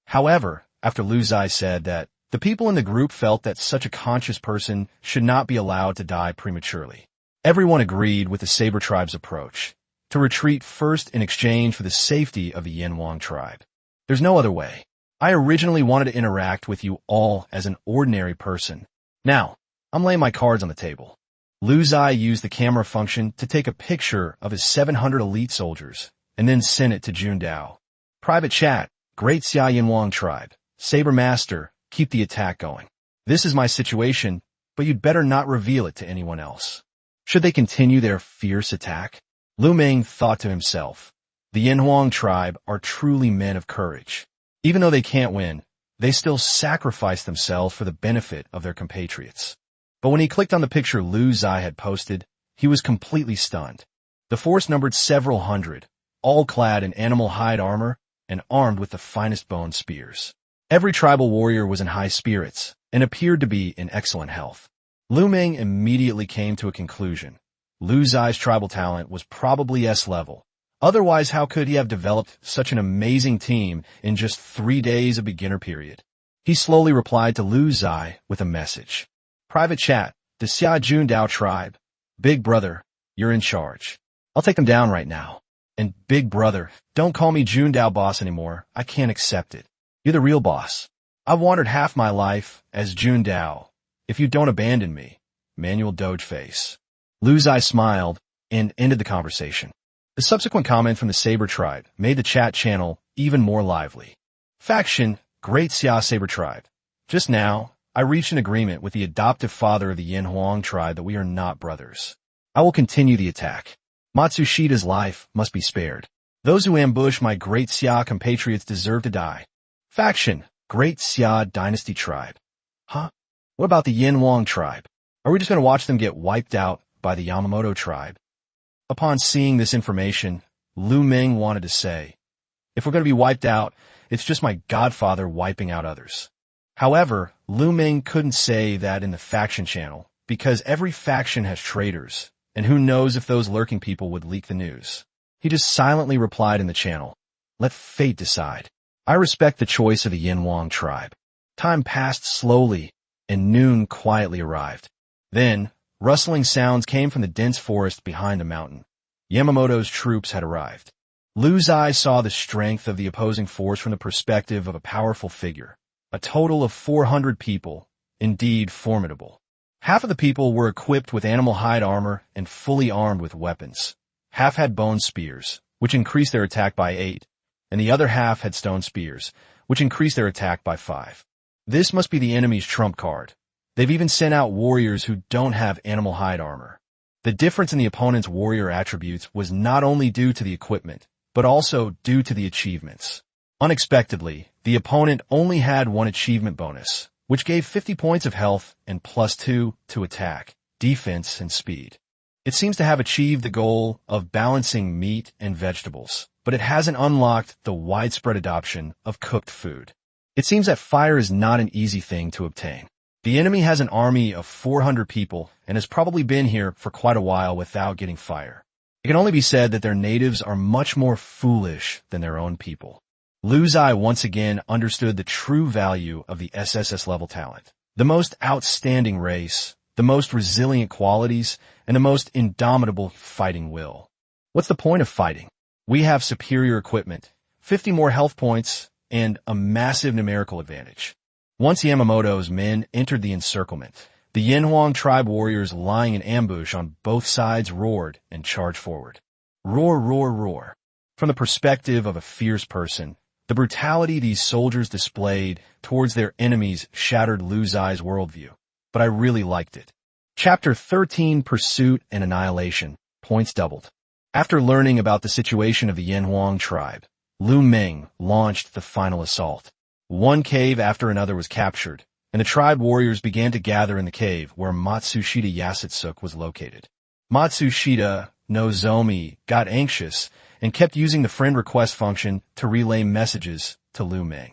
However, after Ziye said that, the people in the group felt that such a conscious person should not be allowed to die prematurely. Everyone agreed with the Saber tribe's approach, to retreat first in exchange for the safety of the Yin Huang tribe. There's no other way. I originally wanted to interact with you all as an ordinary person. Now, I'm laying my cards on the table. Ziye used the camera function to take a picture of his 700 elite soldiers, and then sent it to Jundao. Private chat, Great Ziye Yin Huang tribe. Saber Master, keep the attack going. This is my situation, but you'd better not reveal it to anyone else. Should they continue their fierce attack? Lu Meng thought to himself, the Yinhuang tribe are truly men of courage. Even though they can't win, they still sacrifice themselves for the benefit of their compatriots. But when he clicked on the picture Lu Ziye had posted, he was completely stunned. The force numbered several hundred, all clad in animal hide armor and armed with the finest bone spears. Every tribal warrior was in high spirits and appeared to be in excellent health. Lu Meng immediately came to a conclusion. Lu Ziye's tribal talent was probably S-level. Otherwise, how could he have developed such an amazing team in just 3 days of beginner period? He slowly replied to Lu Ziye with a message. Private chat, the Xia Jundao tribe. Big brother, you're in charge. I'll take them down right now. And big brother, don't call me Jundao boss anymore. I can't accept it. You're the real boss. I've wandered half my life as Jundao. If you don't abandon me, Manuel Doge face. Lu Ziye smiled and ended the conversation. The subsequent comment from the Saber tribe made the chat channel even more lively. Faction, Great Xia Saber tribe. Just now, I reached an agreement with the adoptive father of the Yinhuang tribe that we are not brothers. I will continue the attack. Matsushida's life must be spared. Those who ambush my Great Xia compatriots deserve to die. Faction, Great Xia Dynasty tribe. Huh? What about the Yinhuang tribe? Are we just going to watch them get wiped out by the Yamamoto tribe? Upon seeing this information, Lu Meng wanted to say, if we're going to be wiped out, it's just my godfather wiping out others. However, Lu Meng couldn't say that in the faction channel, because every faction has traitors, and who knows if those lurking people would leak the news. He just silently replied in the channel, let fate decide. I respect the choice of the Yinhuang tribe. Time passed slowly, and noon quietly arrived. Then, rustling sounds came from the dense forest behind the mountain. Yamamoto's troops had arrived. Lu Ziye saw the strength of the opposing force from the perspective of a powerful figure. A total of 400 people, indeed formidable. Half of the people were equipped with animal hide armor and fully armed with weapons. Half had bone spears, which increased their attack by 8, and the other half had stone spears, which increased their attack by 5. This must be the enemy's trump card. They've even sent out warriors who don't have animal hide armor. The difference in the opponent's warrior attributes was not only due to the equipment, but also due to the achievements. Unexpectedly, the opponent only had one achievement bonus, which gave 50 points of health and +2 to attack, defense, and speed. It seems to have achieved the goal of balancing meat and vegetables, but it hasn't unlocked the widespread adoption of cooked food. It seems that fire is not an easy thing to obtain. The enemy has an army of 400 people and has probably been here for quite a while without getting fire. It can only be said that their natives are much more foolish than their own people. Lu Ziye once again understood the true value of the SSS level talent. The most outstanding race, the most resilient qualities, and the most indomitable fighting will. What's the point of fighting? We have superior equipment, 50 more health points, and a massive numerical advantage. Once Yamamoto's men entered the encirclement, the Yinhuang tribe warriors lying in ambush on both sides roared and charged forward. Roar, roar, roar. From the perspective of a fierce person, the brutality these soldiers displayed towards their enemies shattered Lu Ziye's worldview, but I really liked it. Chapter 13, Pursuit and Annihilation, points doubled. After learning about the situation of the Yinhuang tribe, Lu Meng launched the final assault. One cave after another was captured, and the tribe warriors began to gather in the cave where Matsushita Yasutsuk was located. Matsushita Nozomi got anxious and kept using the friend request function to relay messages to Lu Meng.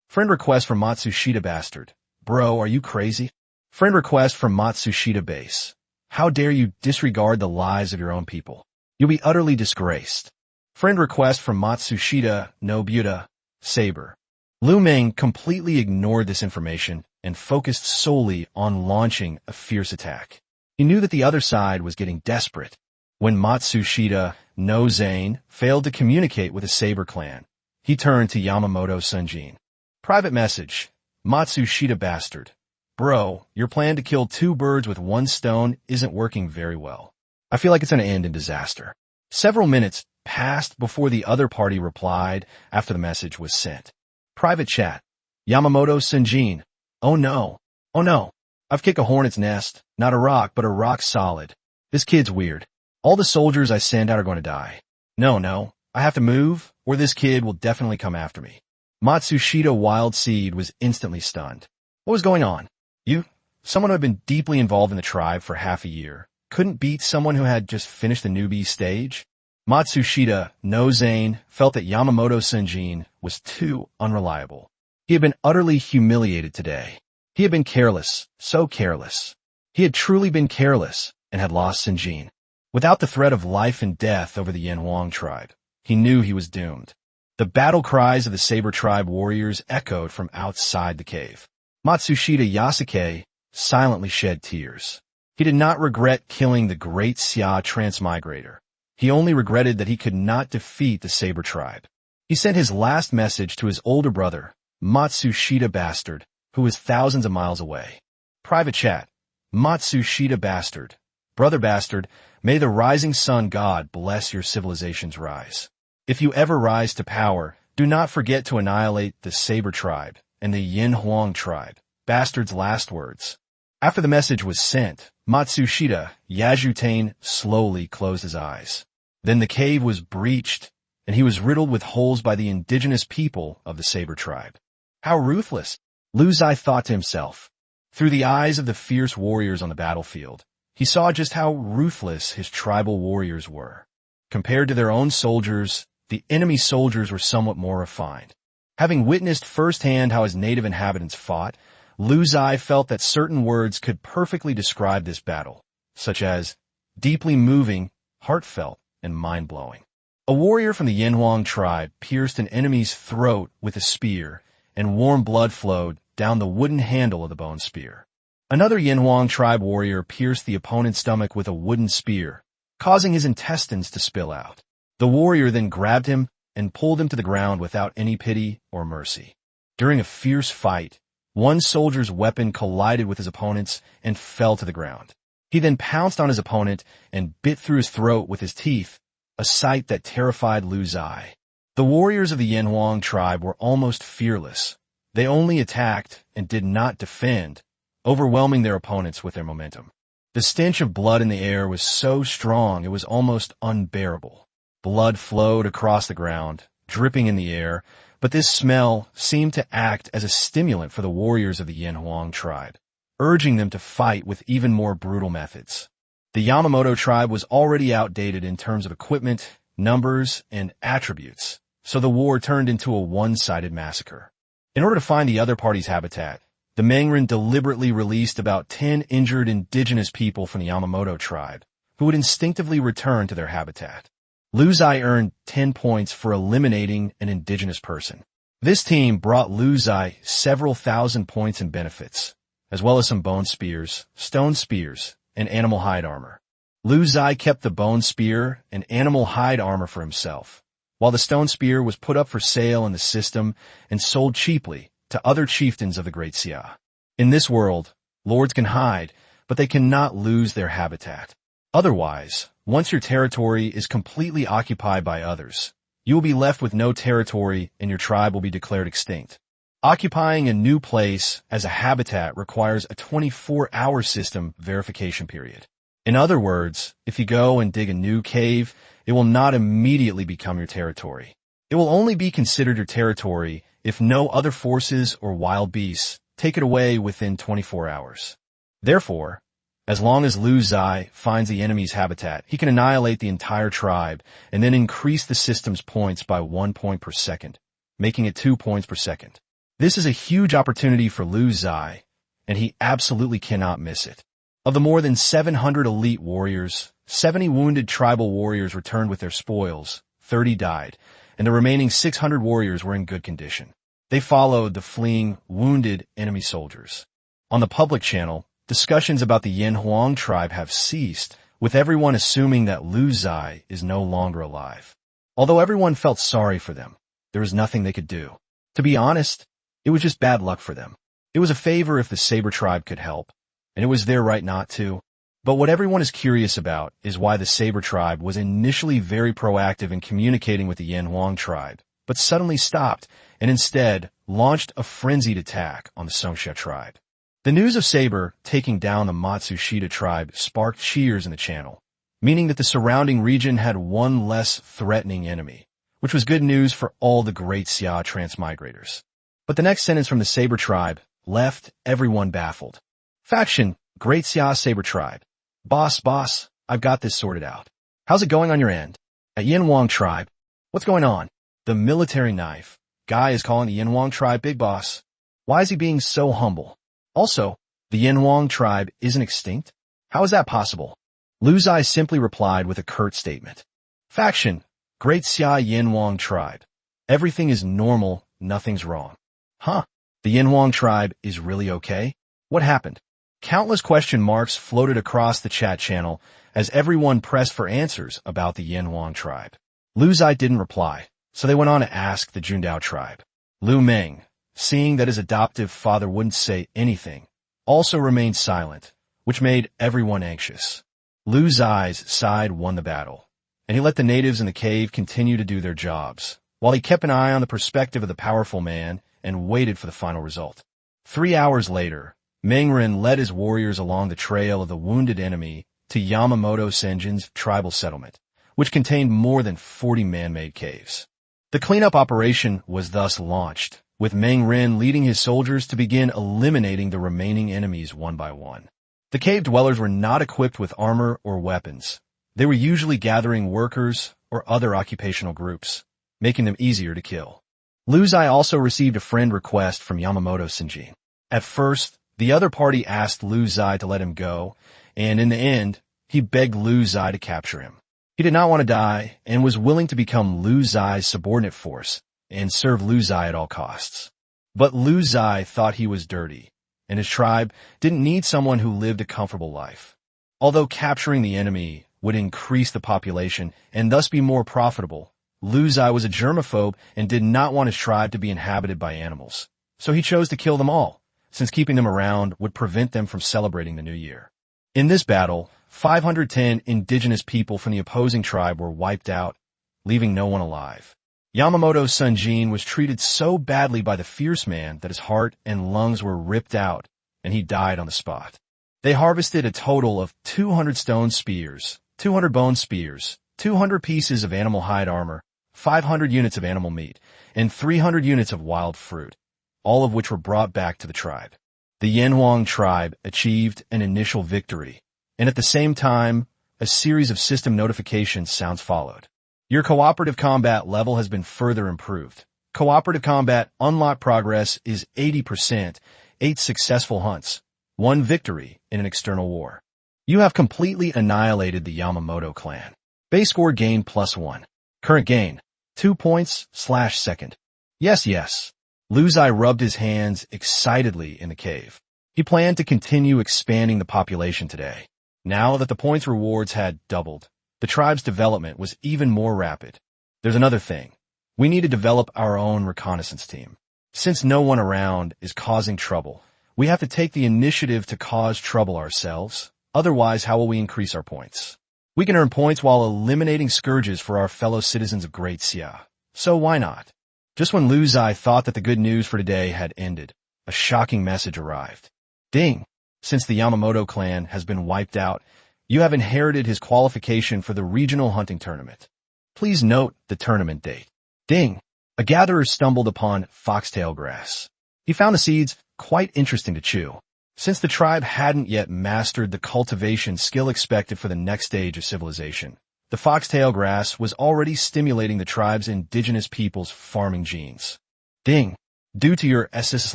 Friend request from Matsushita bastard. Bro, are you crazy? Friend request from Matsushita base. How dare you disregard the lives of your own people? You'll be utterly disgraced. Friend request from Matsushita Nobuta Saber. Lu Meng completely ignored this information and focused solely on launching a fierce attack. He knew that the other side was getting desperate. When Matsushita no Zane failed to communicate with the Saber clan, he turned to Yamamoto Sunjin. Private message. Matsushita bastard. Bro, your plan to kill 2 birds with 1 stone isn't working very well. I feel like it's going to end in disaster. Several minutes passed before the other party replied after the message was sent. Private chat. Yamamoto Sunjin. Oh no. Oh no. I've kicked a hornet's nest. Not a rock, but a rock solid. This kid's weird. All the soldiers I send out are going to die. No, I have to move, or this kid will definitely come after me. Matsushita Wild Seed was instantly stunned. What was going on? You, someone who had been deeply involved in the tribe for half a year, couldn't beat someone who had just finished the newbie stage? Matsushita, no Zane, felt that Yamamoto Senjin was too unreliable. He had been utterly humiliated today. He had been careless, so careless. He had truly been careless and had lost Senjin. Without the threat of life and death over the Yanhuang tribe, he knew he was doomed. The battle cries of the Saber tribe warriors echoed from outside the cave. Matsushita Yasuke silently shed tears. He did not regret killing the great Xia transmigrator. He only regretted that he could not defeat the Saber tribe. He sent his last message to his older brother, Matsushita Bastard, who was thousands of miles away. Private chat. Matsushita Bastard. Brother Bastard, may the rising sun god bless your civilization's rise. If you ever rise to power, do not forget to annihilate the Saber tribe and the Yanhuang tribe. Bastard's last words. After the message was sent, Matsushita Yajutane slowly closed his eyes. Then the cave was breached, and he was riddled with holes by the indigenous people of the Saber tribe. How ruthless, Lu Zai thought to himself. Through the eyes of the fierce warriors on the battlefield, he saw just how ruthless his tribal warriors were. Compared to their own soldiers, the enemy soldiers were somewhat more refined. Having witnessed firsthand how his native inhabitants fought, Lu Zai felt that certain words could perfectly describe this battle, such as deeply moving, heartfelt, and mind-blowing. A warrior from the Yanhuang tribe pierced an enemy's throat with a spear, and warm blood flowed down the wooden handle of the bone spear. Another Yanhuang tribe warrior pierced the opponent's stomach with a wooden spear, causing his intestines to spill out. The warrior then grabbed him and pulled him to the ground without any pity or mercy. During a fierce fight, one soldier's weapon collided with his opponent's and fell to the ground. He then pounced on his opponent and bit through his throat with his teeth, a sight that terrified Lu Zai. The warriors of the Yanhuang tribe were almost fearless. They only attacked and did not defend, overwhelming their opponents with their momentum. The stench of blood in the air was so strong it was almost unbearable. Blood flowed across the ground, dripping in the air, but this smell seemed to act as a stimulant for the warriors of the Yanhuang tribe, urging them to fight with even more brutal methods. The Yamamoto tribe was already outdated in terms of equipment, numbers, and attributes, so the war turned into a one-sided massacre. In order to find the other party's habitat, the Mengren deliberately released about 10 injured indigenous people from the Yamamoto tribe, who would instinctively return to their habitat. Lu Zai earned 10 points for eliminating an indigenous person. This team brought Lu Zai several thousand points in benefits, as well as some bone spears, stone spears, and animal hide armor. Lu Zai kept the bone spear and animal hide armor for himself, while the stone spear was put up for sale in the system and sold cheaply to other chieftains of the Great Xia. In this world, lords can hide, but they cannot lose their habitat. Otherwise, once your territory is completely occupied by others, you will be left with no territory and your tribe will be declared extinct. Occupying a new place as a habitat requires a 24-hour system verification period. In other words, if you go and dig a new cave, it will not immediately become your territory. It will only be considered your territory if no other forces or wild beasts take it away within 24 hours. Therefore, as long as Lu Zai finds the enemy's habitat, he can annihilate the entire tribe and then increase the system's points by 1 point per second, making it 2 points per second. This is a huge opportunity for Lu Zai, and he absolutely cannot miss it. Of the more than 700 elite warriors, 70 wounded tribal warriors returned with their spoils, 30 died, and the remaining 600 warriors were in good condition. They followed the fleeing, wounded enemy soldiers. On the public channel, discussions about the Yanhuang tribe have ceased, with everyone assuming that Lu Zai is no longer alive. Although everyone felt sorry for them, there was nothing they could do. To be honest, it was just bad luck for them. It was a favor if the Saber tribe could help, and it was their right not to. But what everyone is curious about is why the Saber tribe was initially very proactive in communicating with the Yanhuang tribe, but suddenly stopped and instead launched a frenzied attack on the Songxia tribe. The news of Saber taking down the Matsushita tribe sparked cheers in the channel, meaning that the surrounding region had one less threatening enemy, which was good news for all the great Ziye transmigrators. But the next sentence from the Saber tribe left everyone baffled. Faction, Great Ziye Saber tribe. Boss, I've got this sorted out. How's it going on your end? At Yinwang tribe, what's going on? The military knife. Guy is calling the Yinwang tribe big boss. Why is he being so humble? Also, the Yinwang tribe isn't extinct? How is that possible? Lu Ziye simply replied with a curt statement. Faction, Great Ziye Yinwang tribe. Everything is normal, nothing's wrong. Huh? The Yinwang tribe is really okay? What happened? Countless question marks floated across the chat channel as everyone pressed for answers about the Yinwang tribe. Lu Ziye didn't reply, so they went on to ask the Jundao tribe. Lu Meng, seeing that his adoptive father wouldn't say anything, also remained silent, which made everyone anxious. Lu Ziye's side won the battle, and he let the natives in the cave continue to do their jobs, while he kept an eye on the perspective of the powerful man and waited for the final result. 3 hours later, Mengren led his warriors along the trail of the wounded enemy to Yamamoto Senjin's tribal settlement, which contained more than 40 man-made caves. The cleanup operation was thus launched, with Mengren leading his soldiers to begin eliminating the remaining enemies one by one. The cave dwellers were not equipped with armor or weapons. They were usually gathering workers or other occupational groups, making them easier to kill. Lu Ziye also received a friend request from Yamamoto Senjin. At first, the other party asked Lu Ziye to let him go, and in the end, he begged Lu Ziye to capture him. He did not want to die and was willing to become Lu Ziye's subordinate force and serve Lu Ziye at all costs. But Lu Ziye thought he was dirty, and his tribe didn't need someone who lived a comfortable life. Although capturing the enemy would increase the population and thus be more profitable, Lu Ziye was a germaphobe and did not want his tribe to be inhabited by animals. So he chose to kill them all, since keeping them around would prevent them from celebrating the new year. In this battle, 510 indigenous people from the opposing tribe were wiped out, leaving no one alive. Yamamoto Senjin was treated so badly by the fierce man that his heart and lungs were ripped out, and he died on the spot. They harvested a total of 200 stone spears, 200 bone spears, 200 pieces of animal hide armor, 500 units of animal meat, and 300 units of wild fruit, all of which were brought back to the tribe. The Yinwang tribe achieved an initial victory, and at the same time, a series of system notification sounds followed. Your cooperative combat level has been further improved. Cooperative combat unlock progress is 80%, 8 successful hunts, 1 victory in an external war. You have completely annihilated the Yamamoto clan. Base score gain +1. Current gain, 2 points/second. Yes. Lu Ziye rubbed his hands excitedly in the cave. He planned to continue expanding the population today. Now that the points rewards had doubled, the tribe's development was even more rapid. There's another thing. We need to develop our own reconnaissance team. Since no one around is causing trouble, we have to take the initiative to cause trouble ourselves. Otherwise, how will we increase our points? We can earn points while eliminating scourges for our fellow citizens of Great Ziye. So why not? Just when Lu Ziye thought that the good news for today had ended, a shocking message arrived. Ding! Since the Yamamoto clan has been wiped out, you have inherited his qualification for the regional hunting tournament. Please note the tournament date. Ding! A gatherer stumbled upon foxtail grass. He found the seeds quite interesting to chew. Since the tribe hadn't yet mastered the cultivation skill expected for the next stage of civilization, the foxtail grass was already stimulating the tribe's indigenous people's farming genes. Ding! Due to your SSS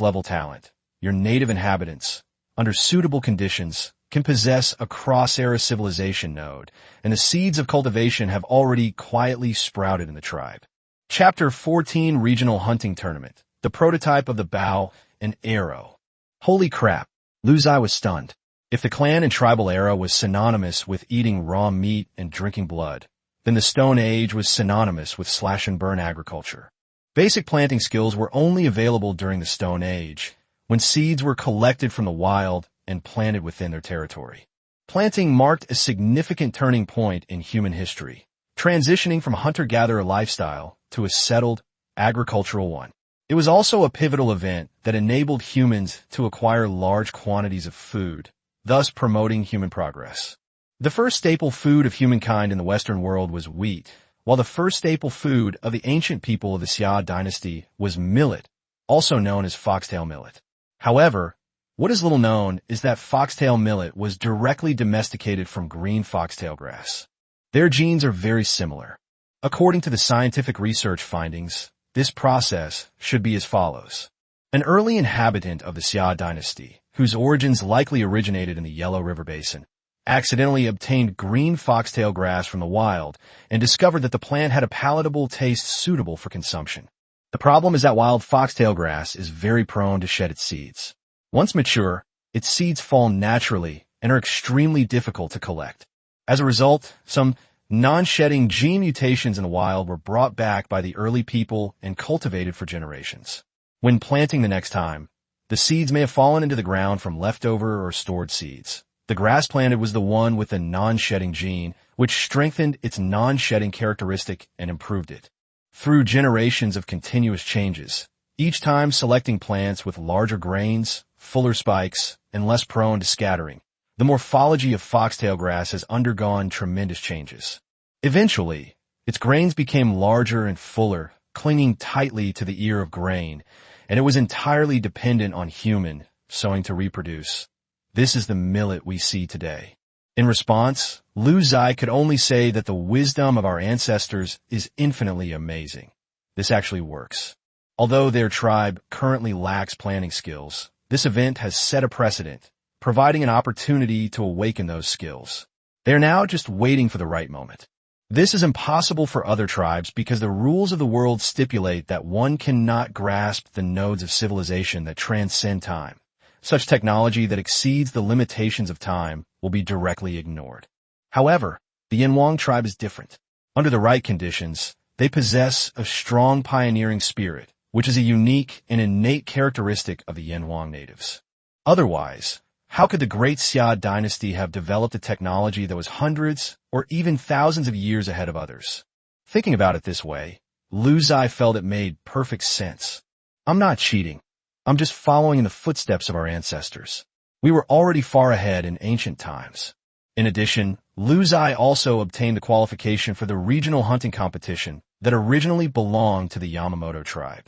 level talent, your native inhabitants, under suitable conditions, can possess a cross-era civilization node, and the seeds of cultivation have already quietly sprouted in the tribe. Chapter 14 Regional Hunting Tournament, the prototype of the bow and arrow. Holy crap! Lu Ziye was stunned. If the clan and tribal era was synonymous with eating raw meat and drinking blood, then the Stone Age was synonymous with slash-and-burn agriculture. Basic planting skills were only available during the Stone Age, when seeds were collected from the wild and planted within their territory. Planting marked a significant turning point in human history, transitioning from a hunter-gatherer lifestyle to a settled, agricultural one. It was also a pivotal event that enabled humans to acquire large quantities of food, thus promoting human progress. The first staple food of humankind in the Western world was wheat, while the first staple food of the ancient people of the Ziye dynasty was millet, also known as foxtail millet. However, what is little known is that foxtail millet was directly domesticated from green foxtail grass. Their genes are very similar. According to the scientific research findings, this process should be as follows. An early inhabitant of the Ziye dynasty, whose origins likely originated in the Yellow River Basin, accidentally obtained green foxtail grass from the wild and discovered that the plant had a palatable taste suitable for consumption. The problem is that wild foxtail grass is very prone to shed its seeds. Once mature, its seeds fall naturally and are extremely difficult to collect. As a result, some non-shedding gene mutations in the wild were brought back by the early people and cultivated for generations. When planting the next time, the seeds may have fallen into the ground from leftover or stored seeds. The grass planted was the one with the non-shedding gene, which strengthened its non-shedding characteristic and improved it. Through generations of continuous changes, each time selecting plants with larger grains, fuller spikes, and less prone to scattering, the morphology of foxtail grass has undergone tremendous changes. Eventually, its grains became larger and fuller, clinging tightly to the ear of grain, and it was entirely dependent on human sowing to reproduce. This is the millet we see today. In response, Ziye could only say that the wisdom of our ancestors is infinitely amazing. This actually works. Although their tribe currently lacks planting skills, this event has set a precedent, providing an opportunity to awaken those skills. They are now just waiting for the right moment. This is impossible for other tribes because the rules of the world stipulate that one cannot grasp the nodes of civilization that transcend time. Such technology that exceeds the limitations of time will be directly ignored. However, the Yinhuang tribe is different. Under the right conditions, they possess a strong pioneering spirit, which is a unique and innate characteristic of the Yinhuang natives. Otherwise, how could the great Ziye dynasty have developed a technology that was hundreds or even thousands of years ahead of others? Thinking about it this way, Ziye felt it made perfect sense. I'm not cheating. I'm just following in the footsteps of our ancestors. We were already far ahead in ancient times. In addition, Ziye also obtained the qualification for the regional hunting competition that originally belonged to the Yamamoto tribe.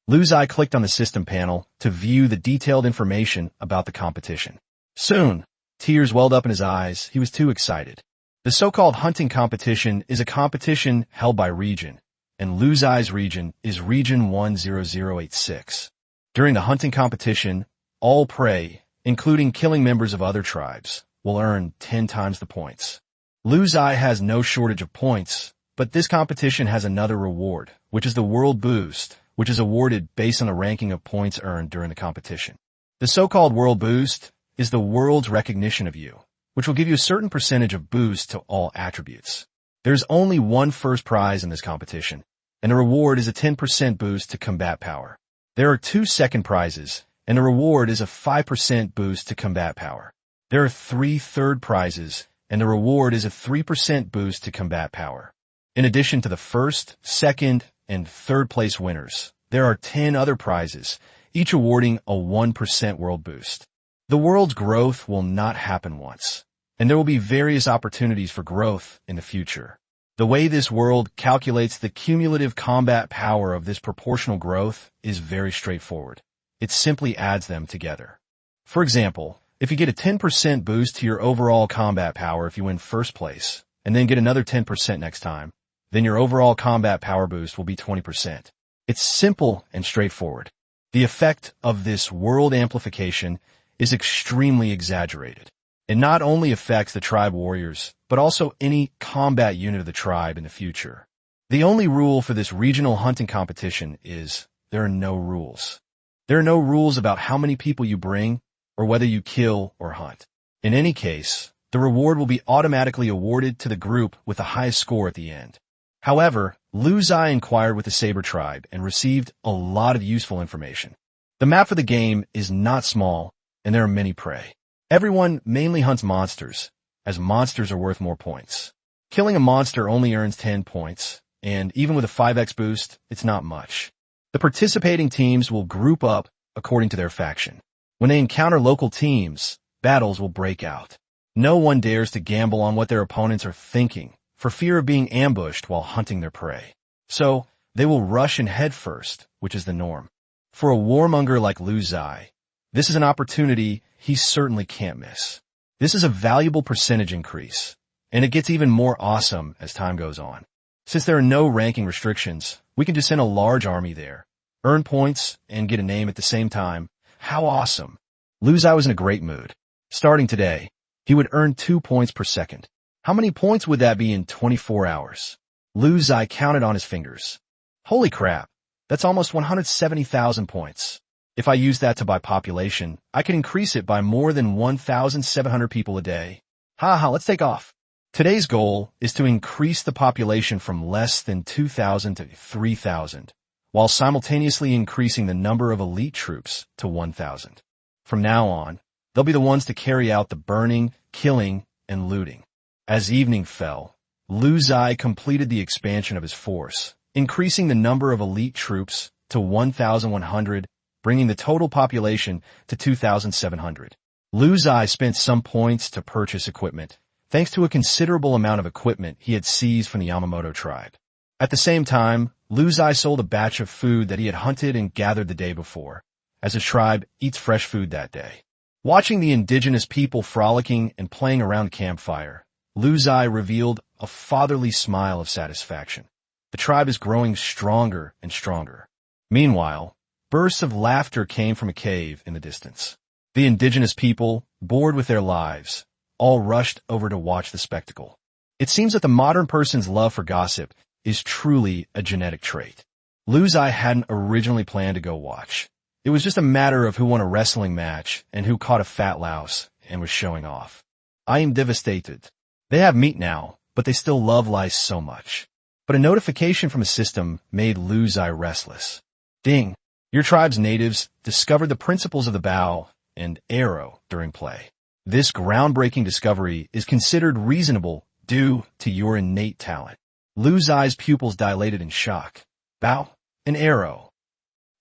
Ziye clicked on the system panel to view the detailed information about the competition. Soon, tears welled up in his eyes. He was too excited. The so-called hunting competition is a competition held by region, and Ziye's region is Region 10086. During the hunting competition, all prey, including killing members of other tribes, will earn 10 times the points. Ziye has no shortage of points, but this competition has another reward, which is the World Boost, which is awarded based on the ranking of points earned during the competition. The so-called World Boost is the world's recognition of you, which will give you a certain percentage of boost to all attributes. There's only one first prize in this competition, and the reward is a 10% boost to combat power. There are 2 second prizes, and the reward is a 5% boost to combat power. There are 3 third prizes, and the reward is a 3% boost to combat power. In addition to the first, second, and third place winners, there are 10 other prizes, each awarding a 1% world boost. The world's growth will not happen once, and there will be various opportunities for growth in the future. The way this world calculates the cumulative combat power of this proportional growth is very straightforward. It simply adds them together. For example, if you get a 10% boost to your overall combat power if you win first place, and then get another 10% next time, then your overall combat power boost will be 20%. It's simple and straightforward. The effect of this world amplification is extremely exaggerated. It not only affects the tribe warriors, but also any combat unit of the tribe in the future. The only rule for this regional hunting competition is there are no rules. There are no rules about how many people you bring or whether you kill or hunt. In any case, the reward will be automatically awarded to the group with the highest score at the end. However, Ziye inquired with the Saber tribe and received a lot of useful information. The map for the game is not small, and there are many prey. Everyone mainly hunts monsters, as monsters are worth more points. Killing a monster only earns 10 points, and even with a 5x boost, it's not much. The participating teams will group up according to their faction. When they encounter local teams, battles will break out. No one dares to gamble on what their opponents are thinking, for fear of being ambushed while hunting their prey. So, they will rush in head first, which is the norm. For a warmonger like Ziye, this is an opportunity he certainly can't miss. This is a valuable percentage increase, and it gets even more awesome as time goes on. Since there are no ranking restrictions, we can just send a large army there, earn points, and get a name at the same time. How awesome! Ziye was in a great mood. Starting today, he would earn 2 points per second. How many points would that be in 24 hours? Ziye counted on his fingers. Holy crap, that's almost 170,000 points. If I use that to buy population, I could increase it by more than 1,700 people a day. Haha, let's take off. Today's goal is to increase the population from less than 2,000 to 3,000, while simultaneously increasing the number of elite troops to 1,000. From now on, they'll be the ones to carry out the burning, killing, and looting. As evening fell, Ziye completed the expansion of his force, increasing the number of elite troops to 1,100, bringing the total population to 2,700. Ziye spent some points to purchase equipment, thanks to a considerable amount of equipment he had seized from the Yamamoto tribe. At the same time, Ziye sold a batch of food that he had hunted and gathered the day before, as his tribe eats fresh food that day. Watching the indigenous people frolicking and playing around the campfire, Ziye revealed a fatherly smile of satisfaction. The tribe is growing stronger and stronger. Meanwhile, bursts of laughter came from a cave in the distance. The indigenous people, bored with their lives, all rushed over to watch the spectacle. It seems that the modern person's love for gossip is truly a genetic trait. Ziye hadn't originally planned to go watch. It was just a matter of who won a wrestling match and who caught a fat louse and was showing off. I am devastated. They have meat now, but they still love lice so much. But a notification from a system made Ziye restless. Ding! Your tribe's natives discovered the principles of the bow and arrow during play. This groundbreaking discovery is considered reasonable due to your innate talent. Ziye's pupils dilated in shock. Bow and arrow.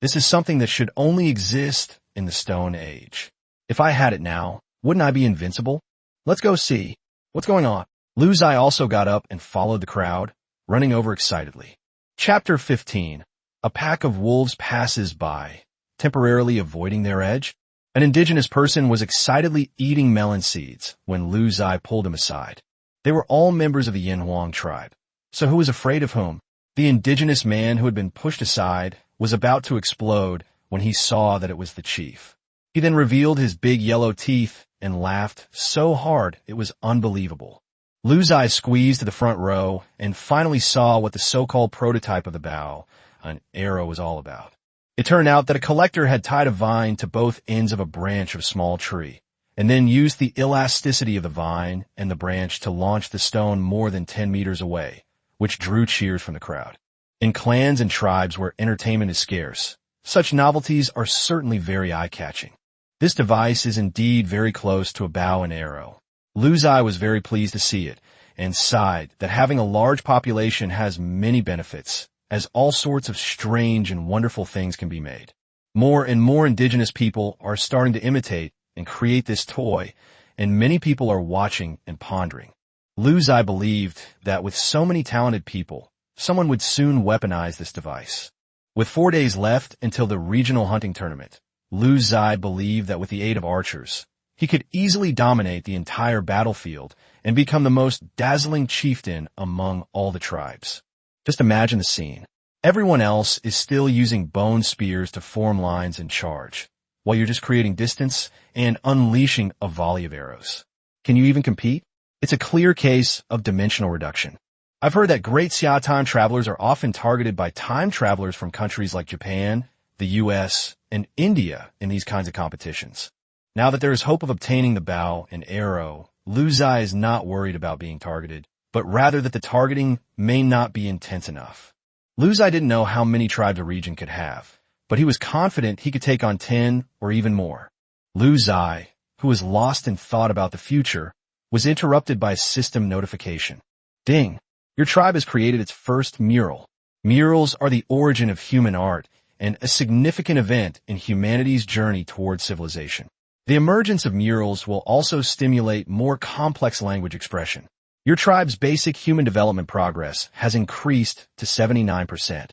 This is something that should only exist in the Stone Age. If I had it now, wouldn't I be invincible? Let's go see. What's going on? Ziye also got up and followed the crowd, running over excitedly. Chapter 15. A pack of wolves passes by, temporarily avoiding their edge. An indigenous person was excitedly eating melon seeds when Ziye pulled him aside. They were all members of the Yinhuang tribe. So who was afraid of whom? The indigenous man who had been pushed aside was about to explode when he saw that it was the chief. He then revealed his big yellow teeth and laughed so hard it was unbelievable. Ziye squeezed to the front row and finally saw what the so-called prototype of the bow, an arrow, was all about. It turned out that a collector had tied a vine to both ends of a branch of a small tree, and then used the elasticity of the vine and the branch to launch the stone more than 10 meters away, which drew cheers from the crowd. In clans and tribes where entertainment is scarce, such novelties are certainly very eye-catching. This device is indeed very close to a bow and arrow. Ziye was very pleased to see it, and sighed that having a large population has many benefits, as all sorts of strange and wonderful things can be made. More and more indigenous people are starting to imitate and create this toy, and many people are watching and pondering. Ziye believed that with so many talented people, someone would soon weaponize this device. With 4 days left until the regional hunting tournament, Ziye believed that with the aid of archers, he could easily dominate the entire battlefield and become the most dazzling chieftain among all the tribes. Just imagine the scene. Everyone else is still using bone spears to form lines and charge, while you're just creating distance and unleashing a volley of arrows. Can you even compete? It's a clear case of dimensional reduction. I've heard that great Xia time travelers are often targeted by time travelers from countries like Japan, the US, and India in these kinds of competitions. Now that there is hope of obtaining the bow and arrow, Ziye is not worried about being targeted, but rather that the targeting may not be intense enough. Ziye didn't know how many tribes a region could have, but he was confident he could take on 10 or even more. Ziye, who was lost in thought about the future, was interrupted by a system notification. Ding! Your tribe has created its first mural. Murals are the origin of human art and a significant event in humanity's journey toward civilization. The emergence of murals will also stimulate more complex language expression. Your tribe's basic human development progress has increased to 79%.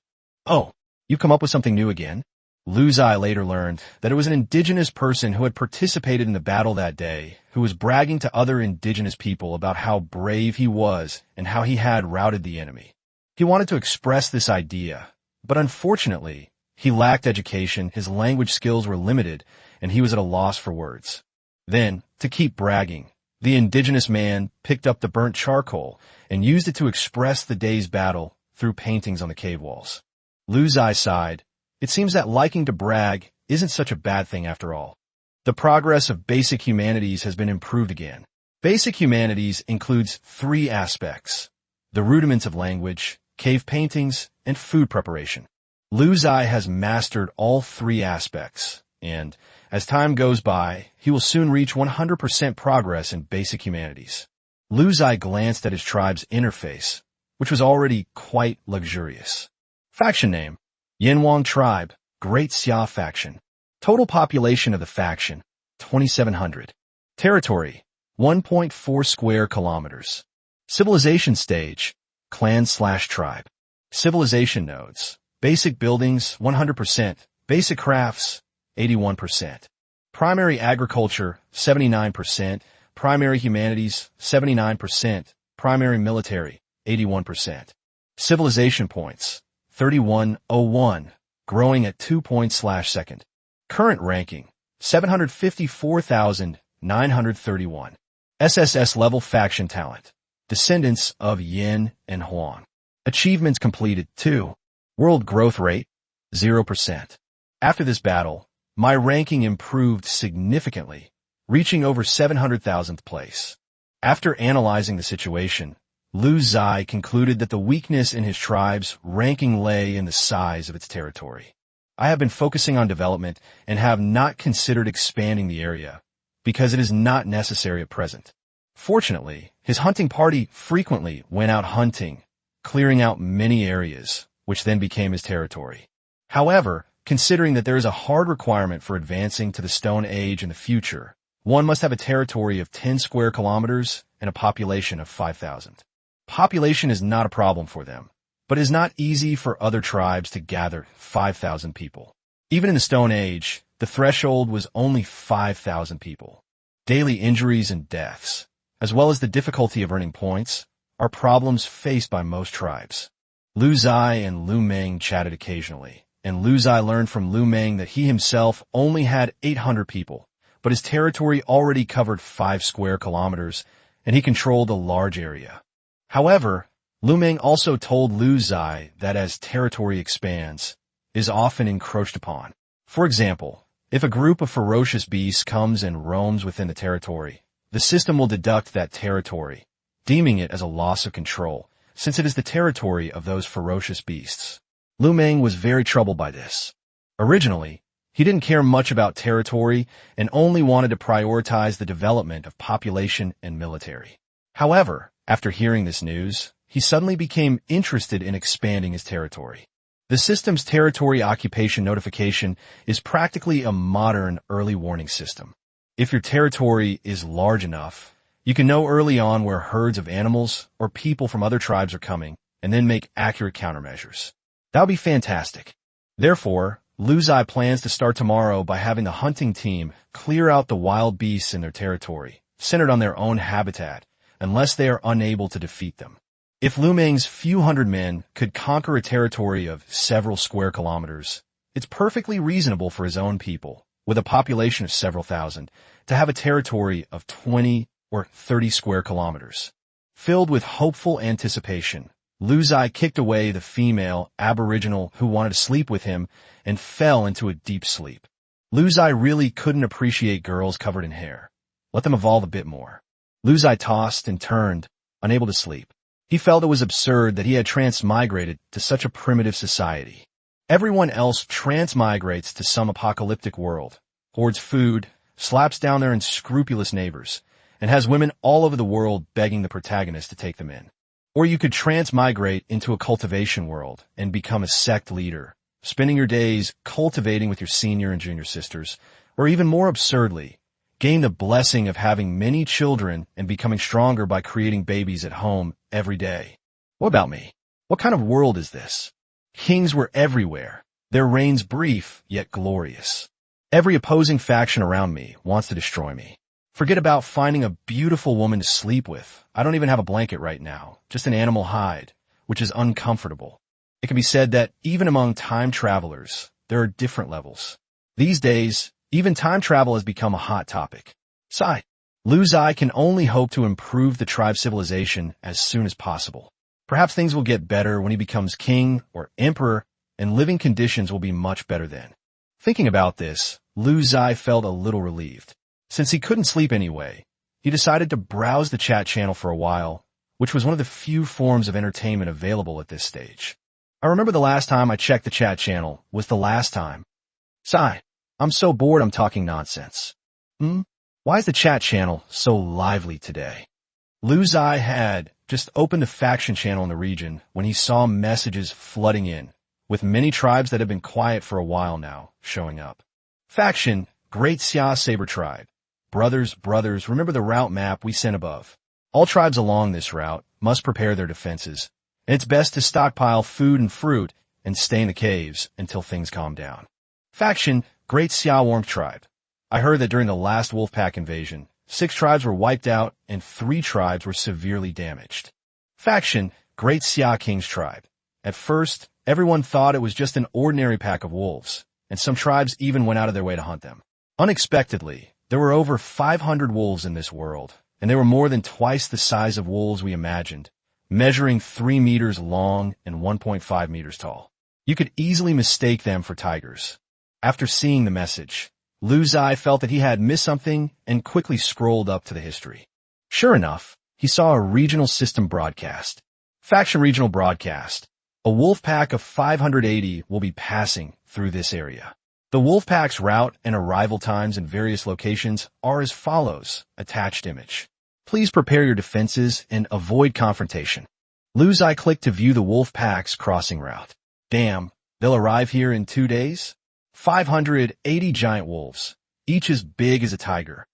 Oh, you've come up with something new again? Ziye later learned that it was an indigenous person who had participated in the battle that day who was bragging to other indigenous people about how brave he was and how he had routed the enemy. He wanted to express this idea, but unfortunately, he lacked education, his language skills were limited, and he was at a loss for words. Then, to keep bragging, the indigenous man picked up the burnt charcoal and used it to express the day's battle through paintings on the cave walls. Ziye sighed. It seems that liking to brag isn't such a bad thing after all. The progress of basic humanities has been improved again. Basic humanities includes 3 aspects: the rudiments of language, cave paintings, and food preparation. Ziye has mastered all 3 aspects, and as time goes by, he will soon reach 100% progress in basic humanities. Ziye glanced at his tribe's interface, which was already quite luxurious. Faction name: Yinwang Tribe, Great Xia Faction. Total population of the faction, 2,700. Territory, 1.4 square kilometers. Civilization stage, clan/tribe. Civilization nodes: basic buildings, 100%. Basic crafts, 81%. Primary agriculture, 79%. Primary humanities, 79%. Primary military, 81%. Civilization points, 3101, growing at 2 points/second. Current ranking, 754,931. SSS level faction talent. Descendants of Yin and Huang. Achievements completed 2. World growth rate, 0%. After this battle, my ranking improved significantly, reaching over 700,000th place. After analyzing the situation, Ziye concluded that the weakness in his tribe's ranking lay in the size of its territory. I have been focusing on development and have not considered expanding the area, because it is not necessary at present. Fortunately, his hunting party frequently went out hunting, clearing out many areas, which then became his territory. However, considering that there is a hard requirement for advancing to the Stone Age in the future, one must have a territory of 10 square kilometers and a population of 5,000. Population is not a problem for them, but it is not easy for other tribes to gather 5,000 people. Even in the Stone Age, the threshold was only 5,000 people. Daily injuries and deaths, as well as the difficulty of earning points, are problems faced by most tribes. Ziye and Lu Meng chatted occasionally, and Ziye learned from Lu Meng that he himself only had 800 people, but his territory already covered 5 square kilometers, and he controlled a large area. However, Lu Meng also told Ziye that as territory expands, it is often encroached upon. For example, if a group of ferocious beasts comes and roams within the territory, the system will deduct that territory, deeming it as a loss of control, since it is the territory of those ferocious beasts. Lu Meng was very troubled by this. Originally, he didn't care much about territory and only wanted to prioritize the development of population and military. However, after hearing this news, he suddenly became interested in expanding his territory. The system's territory occupation notification is practically a modern early warning system. If your territory is large enough, you can know early on where herds of animals or people from other tribes are coming and then make accurate countermeasures. That would be fantastic. Therefore, Ziye plans to start tomorrow by having the hunting team clear out the wild beasts in their territory, centered on their own habitat, unless they are unable to defeat them. If Lu Meng's few hundred men could conquer a territory of several square kilometers, it's perfectly reasonable for his own people, with a population of several thousand, to have a territory of 20 or 30 square kilometers. Filled with hopeful anticipation, Ziye kicked away the female aboriginal who wanted to sleep with him and fell into a deep sleep. Ziye really couldn't appreciate girls covered in hair. Let them evolve a bit more. Ziye tossed and turned, unable to sleep. He felt it was absurd that he had transmigrated to such a primitive society. Everyone else transmigrates to some apocalyptic world, hoards food, slaps down their unscrupulous neighbors, and has women all over the world begging the protagonist to take them in. Or you could transmigrate into a cultivation world and become a sect leader, spending your days cultivating with your senior and junior sisters, or even more absurdly, gain the blessing of having many children and becoming stronger by creating babies at home every day. What about me? What kind of world is this? Kings were everywhere, their reigns brief yet glorious. Every opposing faction around me wants to destroy me. Forget about finding a beautiful woman to sleep with. I don't even have a blanket right now, just an animal hide, which is uncomfortable. It can be said that even among time travelers, there are different levels. These days, even time travel has become a hot topic. Ziye. Ziye can only hope to improve the tribe's civilization as soon as possible. Perhaps things will get better when he becomes king or emperor, and living conditions will be much better then. Thinking about this, Ziye felt a little relieved. Since he couldn't sleep anyway, he decided to browse the chat channel for a while, which was one of the few forms of entertainment available at this stage. I remember the last time I checked the chat channel was the last time. Ziye, I'm so bored I'm talking nonsense. Why is the chat channel so lively today? Ziye had just opened a faction channel in the region when he saw messages flooding in, with many tribes that have been quiet for a while now showing up. Faction, Great Ziye Saber Tribe. Brothers, remember the route map we sent above. All tribes along this route must prepare their defenses, and it's best to stockpile food and fruit and stay in the caves until things calm down. Faction, Great Ziye Warmth Tribe. I heard that during the last Wolfpack invasion, 6 tribes were wiped out and 3 tribes were severely damaged. Faction, Great Ziye King's Tribe. At first, everyone thought it was just an ordinary pack of wolves, and some tribes even went out of their way to hunt them. Unexpectedly, there were over 500 wolves in this world, and they were more than twice the size of wolves we imagined, measuring 3 meters long and 1.5 meters tall. You could easily mistake them for tigers. After seeing the message, Ziye felt that he had missed something and quickly scrolled up to the history. Sure enough, he saw a regional system broadcast. Faction Regional Broadcast. A wolf pack of 580 will be passing through this area. The wolf pack's route and arrival times in various locations are as follows. Attached image. Please prepare your defenses and avoid confrontation. Ziye clicked to view the wolf pack's crossing route. Damn, they'll arrive here in 2 days? 580 giant wolves, each as big as a tiger.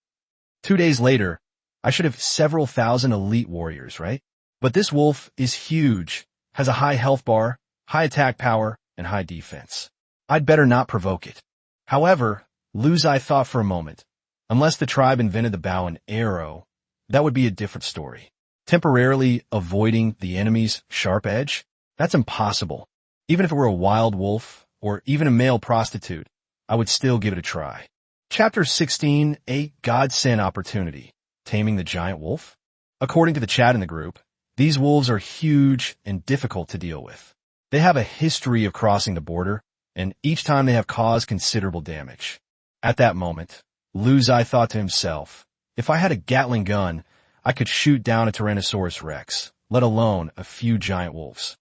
2 days later, I should have several thousand elite warriors, right? But this wolf is huge, has a high health bar, high attack power, and high defense. I'd better not provoke it. However, Ziye thought for a moment, unless the tribe invented the bow and arrow, that would be a different story. Temporarily avoiding the enemy's sharp edge? That's impossible. Even if it were a wild wolf, or even a male prostitute, I would still give it a try. Chapter 16, A Godsend Opportunity, Taming the Giant Wolf. According to the chat in the group, these wolves are huge and difficult to deal with. They have a history of crossing the border, and each time they have caused considerable damage. At that moment, Ziye thought to himself, if I had a Gatling gun, I could shoot down a Tyrannosaurus Rex, let alone a few giant wolves.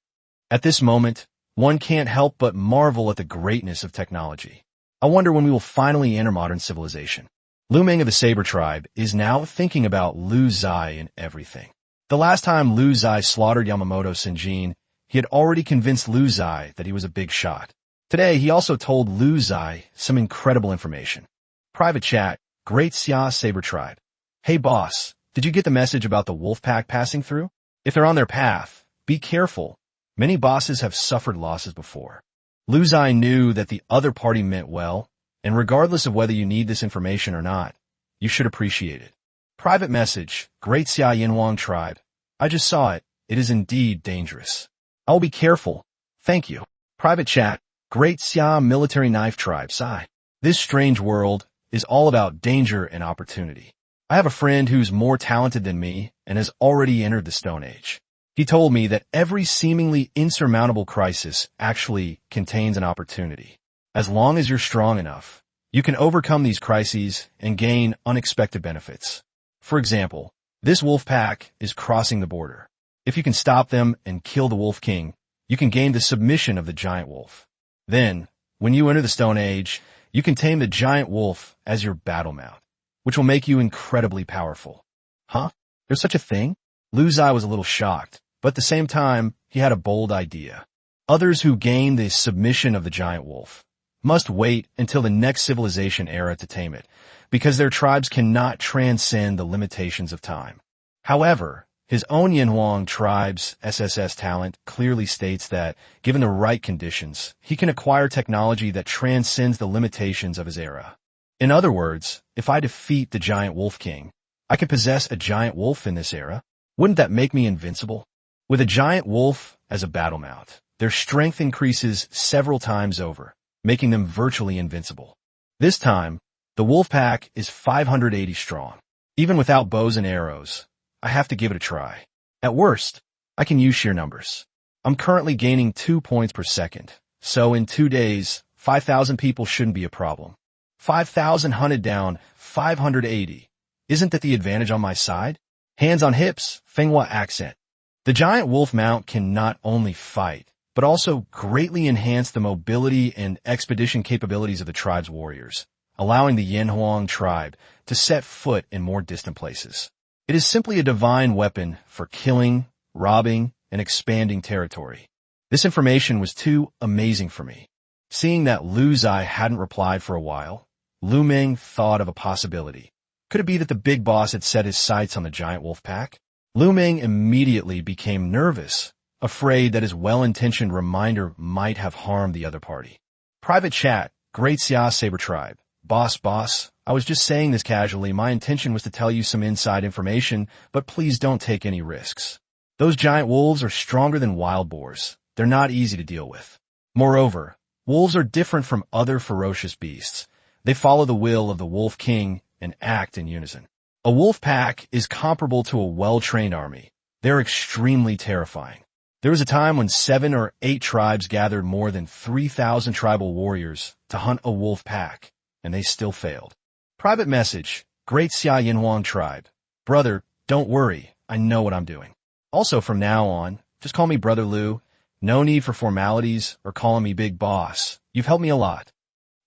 At this moment, one can't help but marvel at the greatness of technology. I wonder when we will finally enter modern civilization. Lu Meng of the Saber Tribe is now thinking about Ziye and everything. The last time Ziye slaughtered Yamamoto Senjin, he had already convinced Ziye that he was a big shot. Today, he also told Ziye some incredible information. Private chat, Great Ziye Saber Tribe. Hey boss, did you get the message about the wolf pack passing through? If they're on their path, be careful. Many bosses have suffered losses before. Ziye knew that the other party meant well, and regardless of whether you need this information or not, you should appreciate it. Private message, Great Ziye Yinhuang Tribe. I just saw it. It is indeed dangerous. I will be careful. Thank you. Private chat, Great Ziye Military Knife Tribe, Ziye. This strange world is all about danger and opportunity. I have a friend who's more talented than me and has already entered the Stone Age. He told me that every seemingly insurmountable crisis actually contains an opportunity. As long as you're strong enough, you can overcome these crises and gain unexpected benefits. For example, this wolf pack is crossing the border. If you can stop them and kill the Wolf King, you can gain the submission of the giant wolf. Then, when you enter the Stone Age, you can tame the giant wolf as your battle mount, which will make you incredibly powerful. Huh? There's such a thing? Ziye was a little shocked, but at the same time, he had a bold idea. Others who gain the submission of the giant wolf must wait until the next civilization era to tame it, because their tribes cannot transcend the limitations of time. However, his own Yinhuang tribe's SSS talent clearly states that, given the right conditions, he can acquire technology that transcends the limitations of his era. In other words, if I defeat the giant wolf king, I can possess a giant wolf in this era. Wouldn't that make me invincible? With a giant wolf as a battle mount, their strength increases several times over, making them virtually invincible. This time, the wolf pack is 580 strong. Even without bows and arrows, I have to give it a try. At worst, I can use sheer numbers. I'm currently gaining 2 points per second, so in 2 days, 5,000 people shouldn't be a problem. 5,000 hunted down, 580. Isn't that the advantage on my side? Hands on hips, Fenghua accent. The giant wolf mount can not only fight, but also greatly enhance the mobility and expedition capabilities of the tribe's warriors, allowing the Yinhuang tribe to set foot in more distant places. It is simply a divine weapon for killing, robbing, and expanding territory. This information was too amazing for me. Seeing that Lu Ziye hadn't replied for a while, Lu Meng thought of a possibility. Could it be that the big boss had set his sights on the giant wolf pack? Lu Meng immediately became nervous, afraid that his well-intentioned reminder might have harmed the other party. Private chat, Great Xia Saber Tribe. Boss, I was just saying this casually. My intention was to tell you some inside information, but please don't take any risks. Those giant wolves are stronger than wild boars. They're not easy to deal with. Moreover, wolves are different from other ferocious beasts. They follow the will of the wolf king and act in unison. A wolf pack is comparable to a well-trained army. They're extremely terrifying. There was a time when 7 or 8 tribes gathered more than 3,000 tribal warriors to hunt a wolf pack, and they still failed. Private message, Great Xia Yinhuang tribe. Brother, don't worry, I know what I'm doing. Also from now on, just call me Brother Lu. No need for formalities or calling me Big Boss. You've helped me a lot.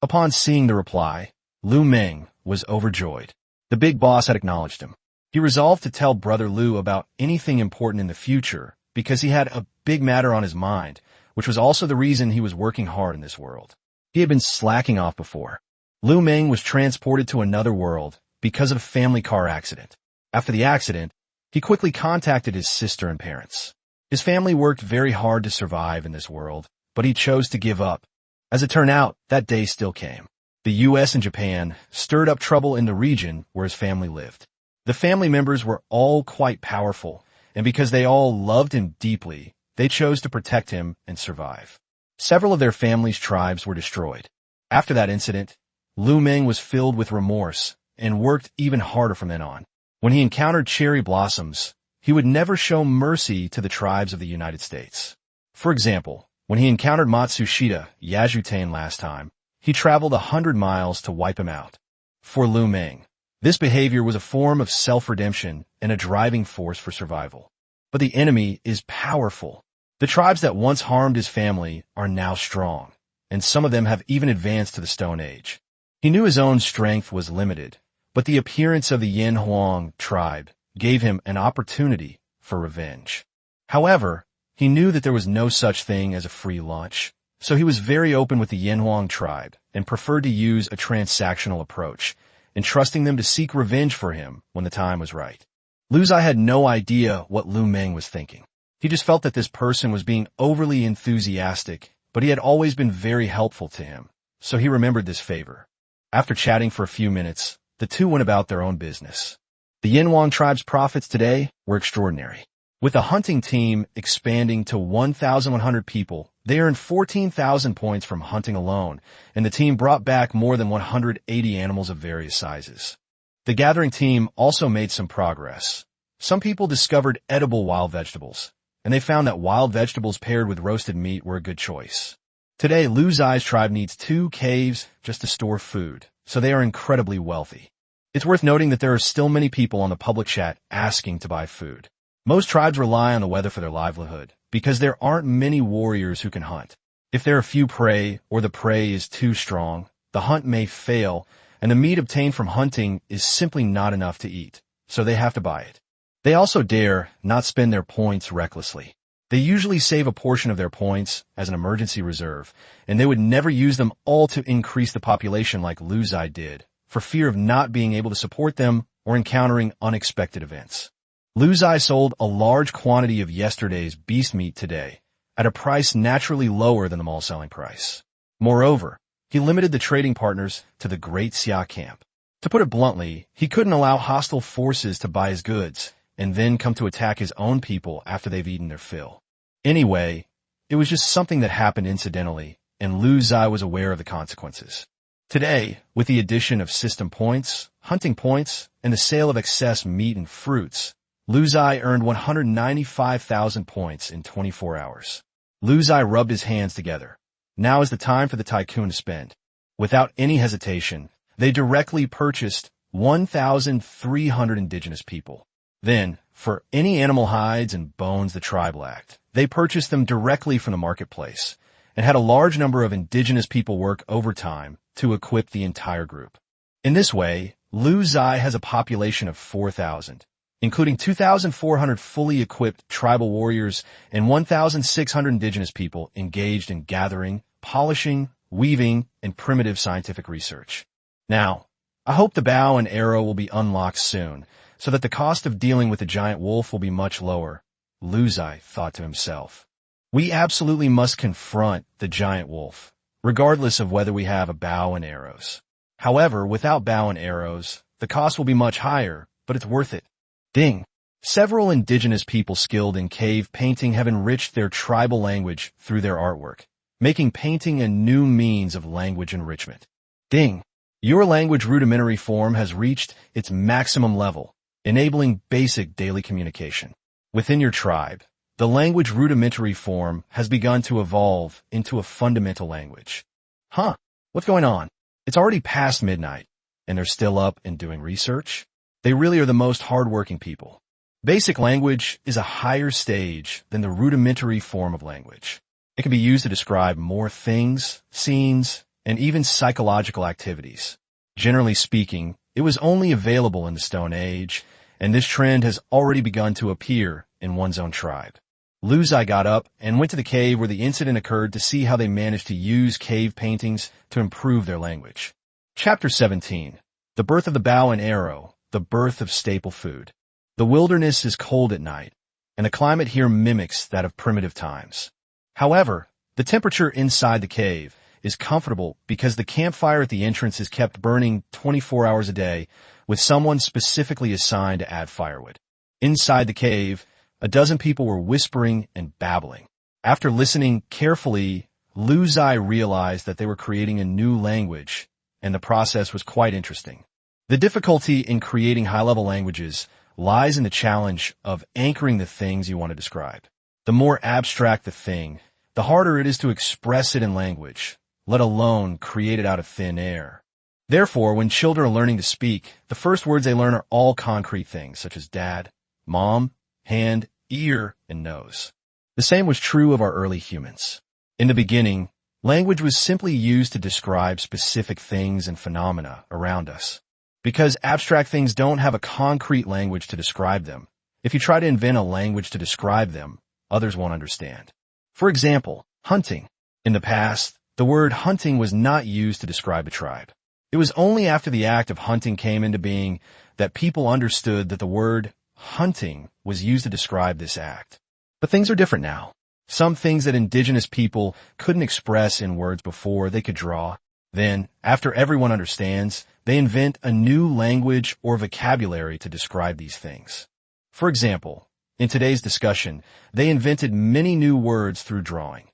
Upon seeing the reply, Lu Meng was overjoyed. The big boss had acknowledged him. He resolved to tell Brother Lu about anything important in the future because he had a big matter on his mind, which was also the reason he was working hard in this world. He had been slacking off before. Lu Meng was transported to another world because of a family car accident. After the accident, he quickly contacted his sister and parents. His family worked very hard to survive in this world, but he chose to give up. As it turned out, that day still came. The U.S. and Japan stirred up trouble in the region where his family lived. The family members were all quite powerful, and because they all loved him deeply, they chose to protect him and survive. Several of their family's tribes were destroyed. After that incident, Lu Meng was filled with remorse and worked even harder from then on. When he encountered cherry blossoms, he would never show mercy to the tribes of the United States. For example, when he encountered Matsushita Yajuten last time, he traveled 100 miles to wipe him out. For Lu Meng, this behavior was a form of self-redemption and a driving force for survival. But the enemy is powerful. The tribes that once harmed his family are now strong, and some of them have even advanced to the Stone Age. He knew his own strength was limited, but the appearance of the Yinhuang tribe gave him an opportunity for revenge. However, he knew that there was no such thing as a free lunch, so he was very open with the Yinhuang tribe and preferred to use a transactional approach, entrusting them to seek revenge for him when the time was right. Lu Ziye had no idea what Lu Meng was thinking. He just felt that this person was being overly enthusiastic, but he had always been very helpful to him, so he remembered this favor. After chatting for a few minutes, the two went about their own business. The Yinhuang tribe's profits today were extraordinary. With the hunting team expanding to 1,100 people, they earned 14,000 points from hunting alone, and the team brought back more than 180 animals of various sizes. The gathering team also made some progress. Some people discovered edible wild vegetables, and they found that wild vegetables paired with roasted meat were a good choice. Today, Lu Ziye's tribe needs 2 caves just to store food, so they are incredibly wealthy. It's worth noting that there are still many people on the public chat asking to buy food. Most tribes rely on the weather for their livelihood, because there aren't many warriors who can hunt. If there are few prey, or the prey is too strong, the hunt may fail, and the meat obtained from hunting is simply not enough to eat, so they have to buy it. They also dare not spend their points recklessly. They usually save a portion of their points as an emergency reserve, and they would never use them all to increase the population like Lu Ziye did, for fear of not being able to support them or encountering unexpected events. Ziye sold a large quantity of yesterday's beast meat today at a price naturally lower than the mall selling price. Moreover, he limited the trading partners to the Great Ziye camp. To put it bluntly, he couldn't allow hostile forces to buy his goods and then come to attack his own people after they've eaten their fill. Anyway, it was just something that happened incidentally, and Ziye was aware of the consequences. Today, with the addition of system points, hunting points, and the sale of excess meat and fruits, Ziye earned 195,000 points in 24 hours. Ziye rubbed his hands together. Now is the time for the tycoon to spend. Without any hesitation, they directly purchased 1,300 indigenous people. Then, for any animal hides and bones the tribe lacked, they purchased them directly from the marketplace and had a large number of indigenous people work overtime to equip the entire group. In this way, Ziye has a population of 4,000, including 2,400 fully equipped tribal warriors and 1,600 indigenous people engaged in gathering, polishing, weaving, and primitive scientific research. Now, I hope the bow and arrow will be unlocked soon, so that the cost of dealing with the giant wolf will be much lower, Ziye thought to himself. We absolutely must confront the giant wolf, regardless of whether we have a bow and arrows. However, without bow and arrows, the cost will be much higher, but it's worth it. Ding! Several indigenous people skilled in cave painting have enriched their tribal language through their artwork, making painting a new means of language enrichment. Ding! Your language rudimentary form has reached its maximum level, enabling basic daily communication. Within your tribe, the language rudimentary form has begun to evolve into a fundamental language. Huh? What's going on? It's already past midnight, and they're still up and doing research? They really are the most hardworking people. Basic language is a higher stage than the rudimentary form of language. It can be used to describe more things, scenes, and even psychological activities. Generally speaking, it was only available in the Stone Age, and this trend has already begun to appear in one's own tribe. Ziye got up and went to the cave where the incident occurred to see how they managed to use cave paintings to improve their language. Chapter 17. The Birth of the Bow and Arrow, the Birth of Staple Food. The wilderness is cold at night, and the climate here mimics that of primitive times. However, the temperature inside the cave is comfortable because the campfire at the entrance is kept burning 24 hours a day, with someone specifically assigned to add firewood. Inside the cave, a dozen people were whispering and babbling. After listening carefully, Ziye realized that they were creating a new language, and the process was quite interesting. The difficulty in creating high-level languages lies in the challenge of anchoring the things you want to describe. The more abstract the thing, the harder it is to express it in language, let alone create it out of thin air. Therefore, when children are learning to speak, the first words they learn are all concrete things, such as dad, mom, hand, ear, and nose. The same was true of our early humans. In the beginning, language was simply used to describe specific things and phenomena around us. Because abstract things don't have a concrete language to describe them, if you try to invent a language to describe them, others won't understand. For example, hunting. In the past, the word hunting was not used to describe a tribe. It was only after the act of hunting came into being that people understood that the word hunting was used to describe this act. But things are different now. Some things that indigenous people couldn't express in words before they could draw. Then, after everyone understands, they invent a new language or vocabulary to describe these things. For example, in today's discussion, they invented many new words through drawing: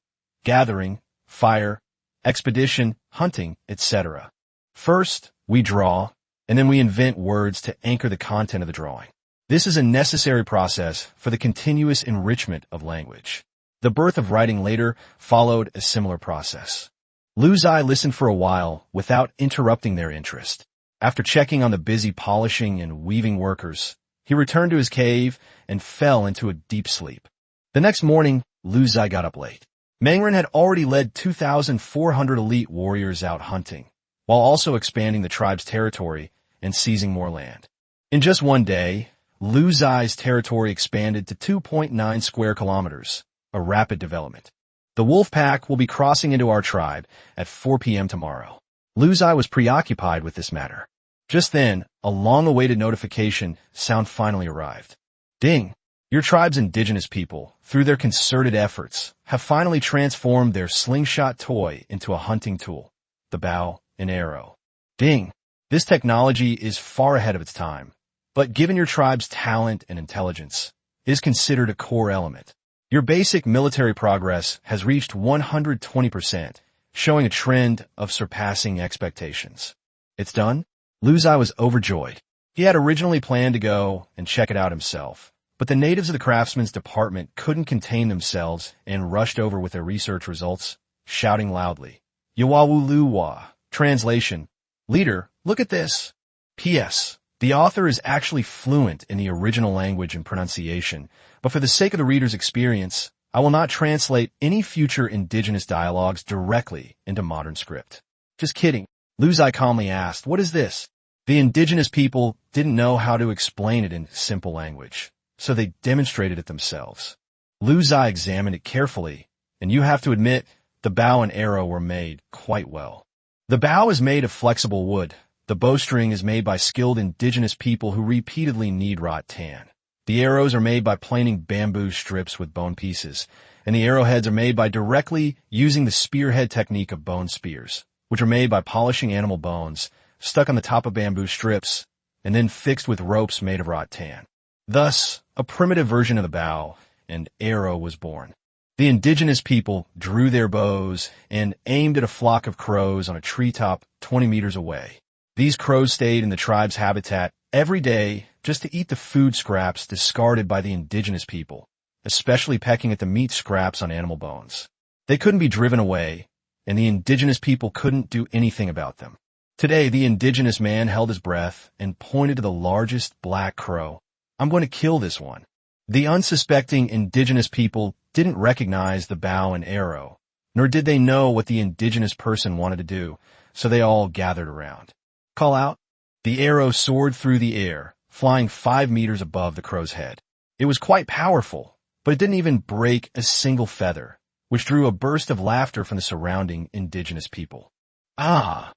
gathering, fire, expedition, hunting, etc. First, we draw, and then we invent words to anchor the content of the drawing. This is a necessary process for the continuous enrichment of language. The birth of writing later followed a similar process. Ziye listened for a while without interrupting their interest. After checking on the busy polishing and weaving workers, he returned to his cave and fell into a deep sleep. The next morning, Ziye got up late. Mangren had already led 2,400 elite warriors out hunting, while also expanding the tribe's territory and seizing more land. In just one day, Ziye's territory expanded to 2.9 square kilometers, a rapid development. The wolf pack will be crossing into our tribe at 4 p.m. tomorrow. Ziye was preoccupied with this matter. Just then, a long-awaited notification sound finally arrived. Ding! Your tribe's indigenous people, through their concerted efforts, have finally transformed their slingshot toy into a hunting tool, the bow and arrow. Ding! This technology is far ahead of its time, but given your tribe's talent and intelligence, it is considered a core element. Your basic military progress has reached 120%, showing a trend of surpassing expectations. It's done? Ziye was overjoyed. He had originally planned to go and check it out himself, but the natives of the craftsman's department couldn't contain themselves and rushed over with their research results, shouting loudly. Yawawuluwa. Translation. Leader, look at this. P.S. The author is actually fluent in the original language and pronunciation, but for the sake of the reader's experience, I will not translate any future indigenous dialogues directly into modern script. Just kidding. Ziye calmly asked, what is this? The indigenous people didn't know how to explain it in simple language, so they demonstrated it themselves. Ziye examined it carefully, and you have to admit, the bow and arrow were made quite well. The bow is made of flexible wood. The bowstring is made by skilled indigenous people who repeatedly knead wrought tan. The arrows are made by planing bamboo strips with bone pieces, and the arrowheads are made by directly using the spearhead technique of bone spears, which are made by polishing animal bones, stuck on the top of bamboo strips, and then fixed with ropes made of wrought tan. Thus, a primitive version of the bow and arrow was born. The indigenous people drew their bows and aimed at a flock of crows on a treetop 20 meters away. These crows stayed in the tribe's habitat every day just to eat the food scraps discarded by the indigenous people, especially pecking at the meat scraps on animal bones. They couldn't be driven away, and the indigenous people couldn't do anything about them. Today, the indigenous man held his breath and pointed to the largest black crow. I'm going to kill this one. The unsuspecting indigenous people didn't recognize the bow and arrow, nor did they know what the indigenous person wanted to do, so they all gathered around. Call out. The arrow soared through the air, flying 5 meters above the crow's head. It was quite powerful, but it didn't even break a single feather, which drew a burst of laughter from the surrounding indigenous people. Ah!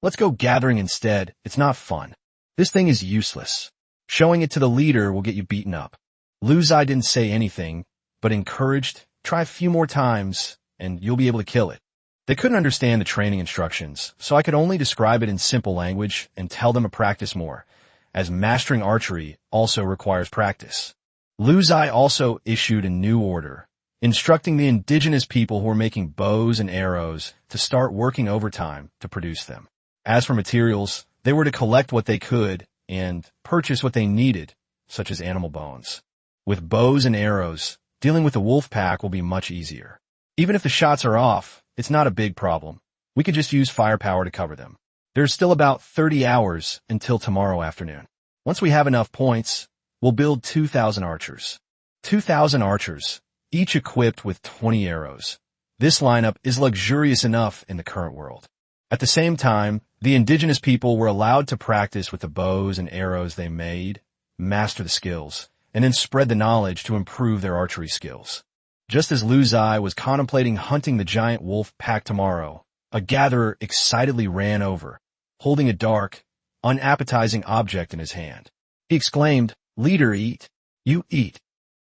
Let's go gathering instead. It's not fun. This thing is useless. Showing it to the leader will get you beaten up. Ziye didn't say anything, but encouraged, try a few more times, and you'll be able to kill it. They couldn't understand the training instructions, so I could only describe it in simple language and tell them to practice more, as mastering archery also requires practice. Ziye also issued a new order, instructing the indigenous people who were making bows and arrows to start working overtime to produce them. As for materials, they were to collect what they could and purchase what they needed, such as animal bones. With bows and arrows, dealing with the wolf pack will be much easier. Even if the shots are off, it's not a big problem. We could just use firepower to cover them. There's still about 30 hours until tomorrow afternoon. Once we have enough points, we'll build 2,000 archers. 2,000 archers, each equipped with 20 arrows. This lineup is luxurious enough in the current world. At the same time, the indigenous people were allowed to practice with the bows and arrows they made, master the skills, and then spread the knowledge to improve their archery skills. Just as Ziye was contemplating hunting the giant wolf pack tomorrow, a gatherer excitedly ran over, holding a dark, unappetizing object in his hand. He exclaimed, "Leader, eat. You eat.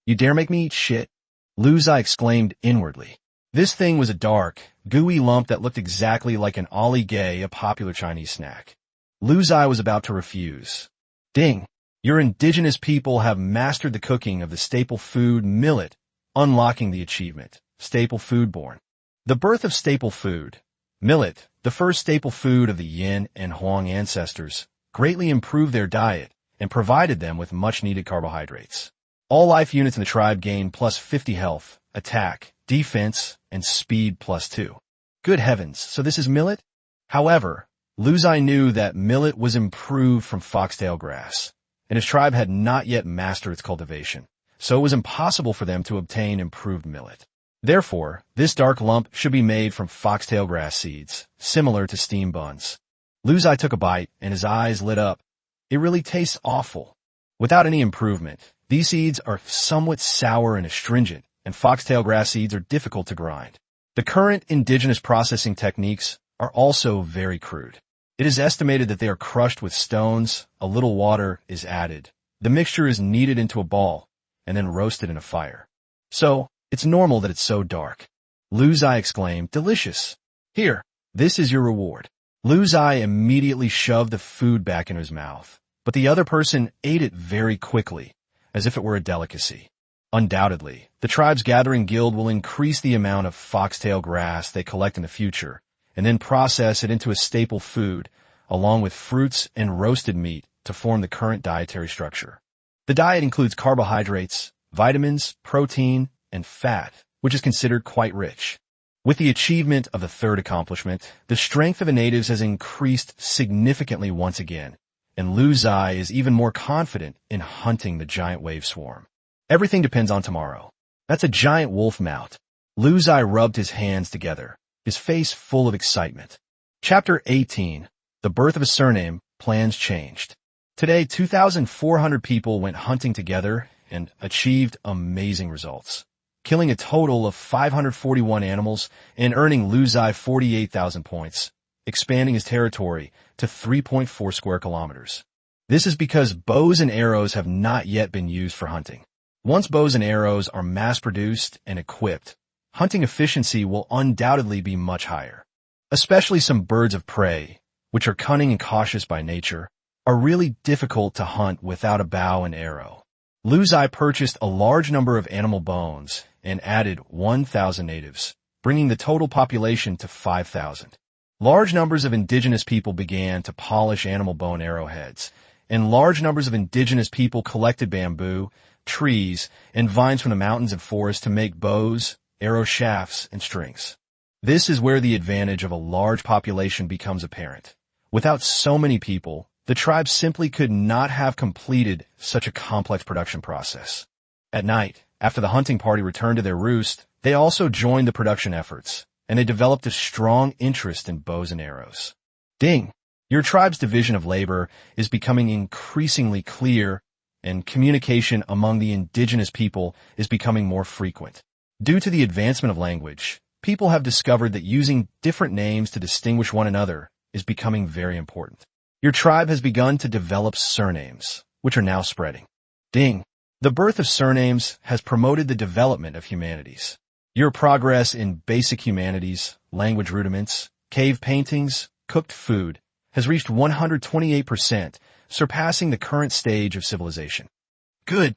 You dare make me eat shit?" Ziye exclaimed inwardly. This thing was a dark, gooey lump that looked exactly like an Ali Gay, a popular Chinese snack. Ziye was about to refuse. Ding! Your indigenous people have mastered the cooking of the staple food millet, unlocking the achievement, staple food born. The birth of staple food, millet, the first staple food of the Yin and Huang ancestors, greatly improved their diet and provided them with much-needed carbohydrates. All life units in the tribe gained plus 50 health, attack, defense, and speed plus 2. Good heavens, so this is millet? However, Ziye knew that millet was improved from foxtail grass, and his tribe had not yet mastered its cultivation, so it was impossible for them to obtain improved millet. Therefore, this dark lump should be made from foxtail grass seeds, similar to steam buns. Ziye took a bite, and his eyes lit up. It really tastes awful. Without any improvement, these seeds are somewhat sour and astringent, and foxtail grass seeds are difficult to grind. The current indigenous processing techniques are also very crude. It is estimated that they are crushed with stones, a little water is added. The mixture is kneaded into a ball, and then roasted in a fire. So, it's normal that it's so dark. Lu Ziye exclaimed, "Delicious. Here, this is your reward." Lu Ziye immediately shoved the food back into his mouth, but the other person ate it very quickly, as if it were a delicacy. Undoubtedly, the tribe's gathering guild will increase the amount of foxtail grass they collect in the future, and then process it into a staple food, along with fruits and roasted meat to form the current dietary structure. The diet includes carbohydrates, vitamins, protein, and fat, which is considered quite rich. With the achievement of the third accomplishment, the strength of the natives has increased significantly once again, and Lu Ziye is even more confident in hunting the giant wave swarm. Everything depends on tomorrow. That's a giant wolf mount. Lu Ziye rubbed his hands together, his face full of excitement. Chapter 18. The Birth of a Surname, Plans Changed. Today, 2,400 people went hunting together and achieved amazing results, killing a total of 541 animals and earning Lu Ziye 48,000 points, expanding his territory to 3.4 square kilometers. This is because bows and arrows have not yet been used for hunting. Once bows and arrows are mass-produced and equipped, hunting efficiency will undoubtedly be much higher. Especially some birds of prey, which are cunning and cautious by nature, are really difficult to hunt without a bow and arrow. Lu Ziye purchased a large number of animal bones and added 1,000 natives, bringing the total population to 5,000. Large numbers of indigenous people began to polish animal bone arrowheads, and large numbers of indigenous people collected bamboo, trees, and vines from the mountains and forests to make bows, arrow shafts, and strings. This is where the advantage of a large population becomes apparent. Without so many people, the tribe simply could not have completed such a complex production process. At night, after the hunting party returned to their roost, they also joined the production efforts, and they developed a strong interest in bows and arrows. Ding! Your tribe's division of labor is becoming increasingly clear, and communication among the indigenous people is becoming more frequent. Due to the advancement of language, people have discovered that using different names to distinguish one another is becoming very important. Your tribe has begun to develop surnames, which are now spreading. Ding! The birth of surnames has promoted the development of humanities. Your progress in basic humanities, language rudiments, cave paintings, cooked food, has reached 128%, surpassing the current stage of civilization. Good.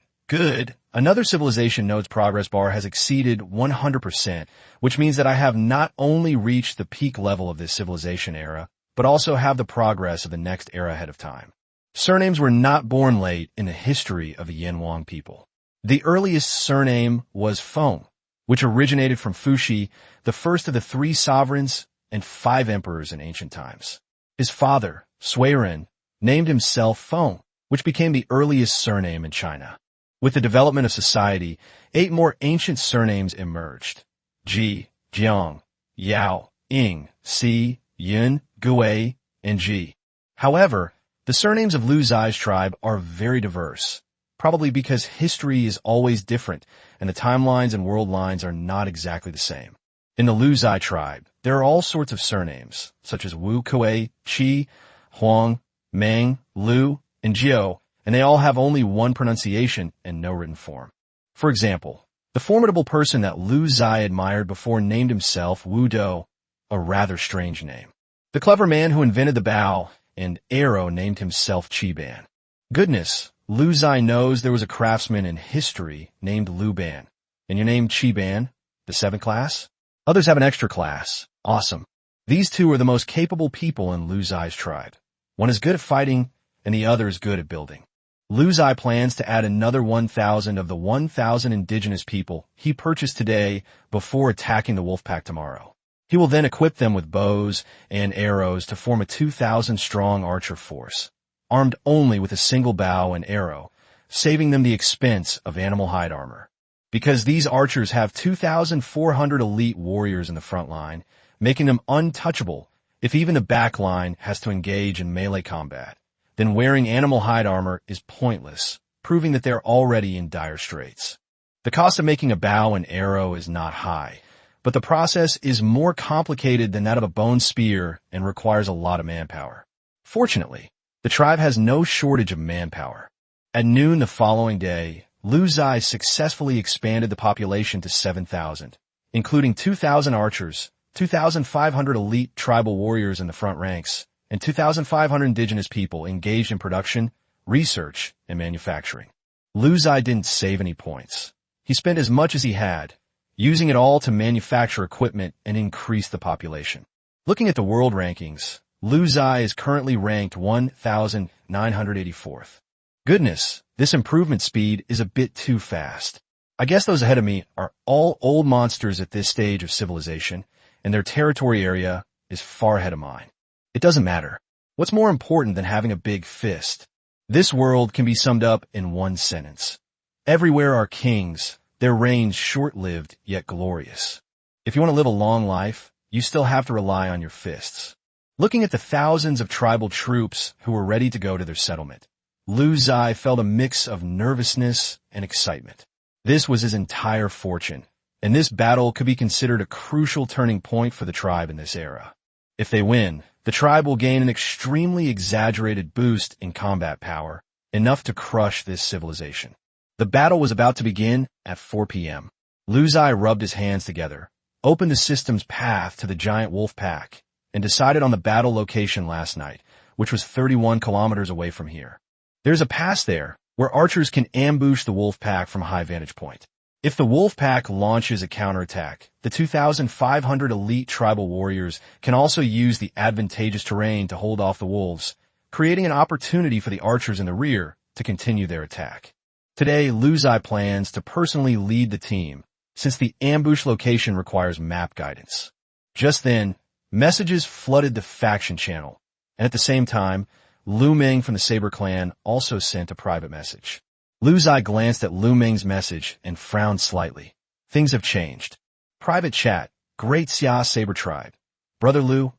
Another civilization node's progress bar has exceeded 100%, which means that I have not only reached the peak level of this civilization era, but also have the progress of the next era ahead of time. Surnames were not born late in the history of the Yanwang people. The earliest surname was Feng, which originated from Fuxi, the first of the 3 sovereigns and 5 emperors in ancient times. His father, Suiren, named himself Feng, which became the earliest surname in China. With the development of society, 8 more ancient surnames emerged: Ji, Jiang, Yao, Ying, Si, Yun, Gui, and Ji. However, the surnames of Lu Ziye's tribe are very diverse, probably because history is always different and the timelines and world lines are not exactly the same. In the Lu Ziye tribe, there are all sorts of surnames, such as Wu, Kuei, Qi, Huang, Meng, Lu, and Jiao, and they all have only one pronunciation and no written form. For example, the formidable person that Lu Ziye admired before named himself Wu Do, a rather strange name. The clever man who invented the bow and arrow named himself Qiban. Goodness, Lu Ziye knows there was a craftsman in history named Lu Ban. And you're named Qiban, the 7th class? Others have an extra class. Awesome. These 2 are the most capable people in Lu Ziye's tribe. One is good at fighting, and the other is good at building. Lu Ziye plans to add another 1,000 of the 1,000 indigenous people he purchased today before attacking the wolf pack tomorrow. He will then equip them with bows and arrows to form a 2,000-strong archer force, armed only with a single bow and arrow, saving them the expense of animal hide armor. Because these archers have 2,400 elite warriors in the front line, making them untouchable if even the back line has to engage in melee combat, then wearing animal hide armor is pointless, proving that they're already in dire straits. The cost of making a bow and arrow is not high, but the process is more complicated than that of a bone spear and requires a lot of manpower. Fortunately, the tribe has no shortage of manpower. At noon the following day, Ziye successfully expanded the population to 7,000, including 2,000 archers, 2,500 elite tribal warriors in the front ranks, and 2,500 indigenous people engaged in production, research, and manufacturing. Ziye didn't save any points. He spent as much as he had, using it all to manufacture equipment and increase the population. Looking at the world rankings, Ziye is currently ranked 1,984th. Goodness, this improvement speed is a bit too fast. I guess those ahead of me are all old monsters at this stage of civilization, and their territory area is far ahead of mine. It doesn't matter. What's more important than having a big fist? This world can be summed up in one sentence. Everywhere are kings, their reigns short-lived yet glorious. If you want to live a long life, you still have to rely on your fists. Looking at the thousands of tribal troops who were ready to go to their settlement, Ziye felt a mix of nervousness and excitement. This was his entire fortune, and this battle could be considered a crucial turning point for the tribe in this era. If they win, the tribe will gain an extremely exaggerated boost in combat power, enough to crush this civilization. The battle was about to begin at 4 p.m. Ziye rubbed his hands together, opened the system's path to the giant wolf pack, and decided on the battle location last night, which was 31 kilometers away from here. There's a pass there where archers can ambush the wolf pack from a high vantage point. If the wolf pack launches a counterattack, the 2,500 elite tribal warriors can also use the advantageous terrain to hold off the wolves, creating an opportunity for the archers in the rear to continue their attack. Today, Ziye plans to personally lead the team, since the ambush location requires map guidance. Just then, messages flooded the faction channel, and at the same time, Lu Meng from the Saber clan also sent a private message. Ziye glanced at Lu Meng's message and frowned slightly. Things have changed. Private chat, Great Xia Saber Tribe. Brother Lu,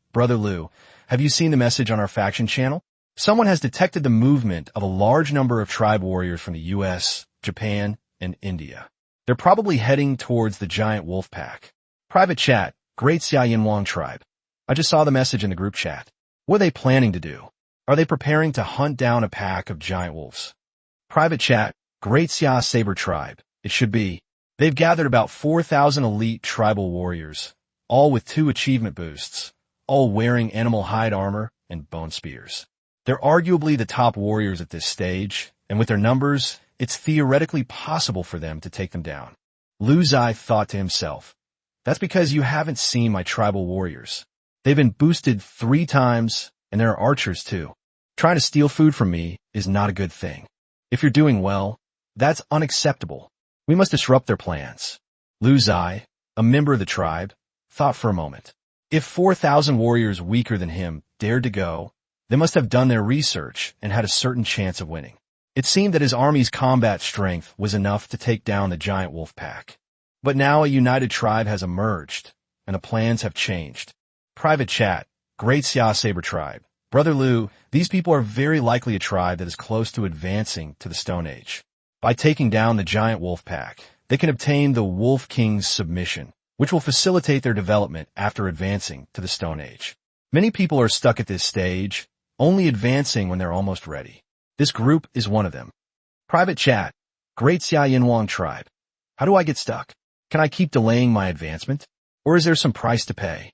have you seen the message on our faction channel? Someone has detected the movement of a large number of tribe warriors from the US, Japan, and India. They're probably heading towards the giant wolf pack. Private chat, Great Xia Tribe. I just saw the message in the group chat. What are they planning to do? Are they preparing to hunt down a pack of giant wolves? Private chat, Great Xia Saber Tribe. It should be. They've gathered about 4,000 elite tribal warriors, all with 2 achievement boosts, all wearing animal hide armor and bone spears. They're arguably the top warriors at this stage, and with their numbers, it's theoretically possible for them to take them down. Ziye thought to himself, that's because you haven't seen my tribal warriors. They've been boosted 3 times, and there are archers too. Trying to steal food from me is not a good thing. If you're doing well, that's unacceptable. We must disrupt their plans. Ziye, a member of the tribe, thought for a moment. If 4,000 warriors weaker than him dared to go, they must have done their research and had a certain chance of winning. It seemed that his army's combat strength was enough to take down the giant wolf pack. But now a united tribe has emerged, and the plans have changed. Private chat, Great Xia Saber Tribe. Brother Lu, these people are very likely a tribe that is close to advancing to the Stone Age. By taking down the giant wolf pack, they can obtain the Wolf King's submission, which will facilitate their development after advancing to the Stone Age. Many people are stuck at this stage, only advancing when they're almost ready. This group is one of them. Private chat, Great Xia Tribe. How do I get stuck? Can I keep delaying my advancement? Or is there some price to pay?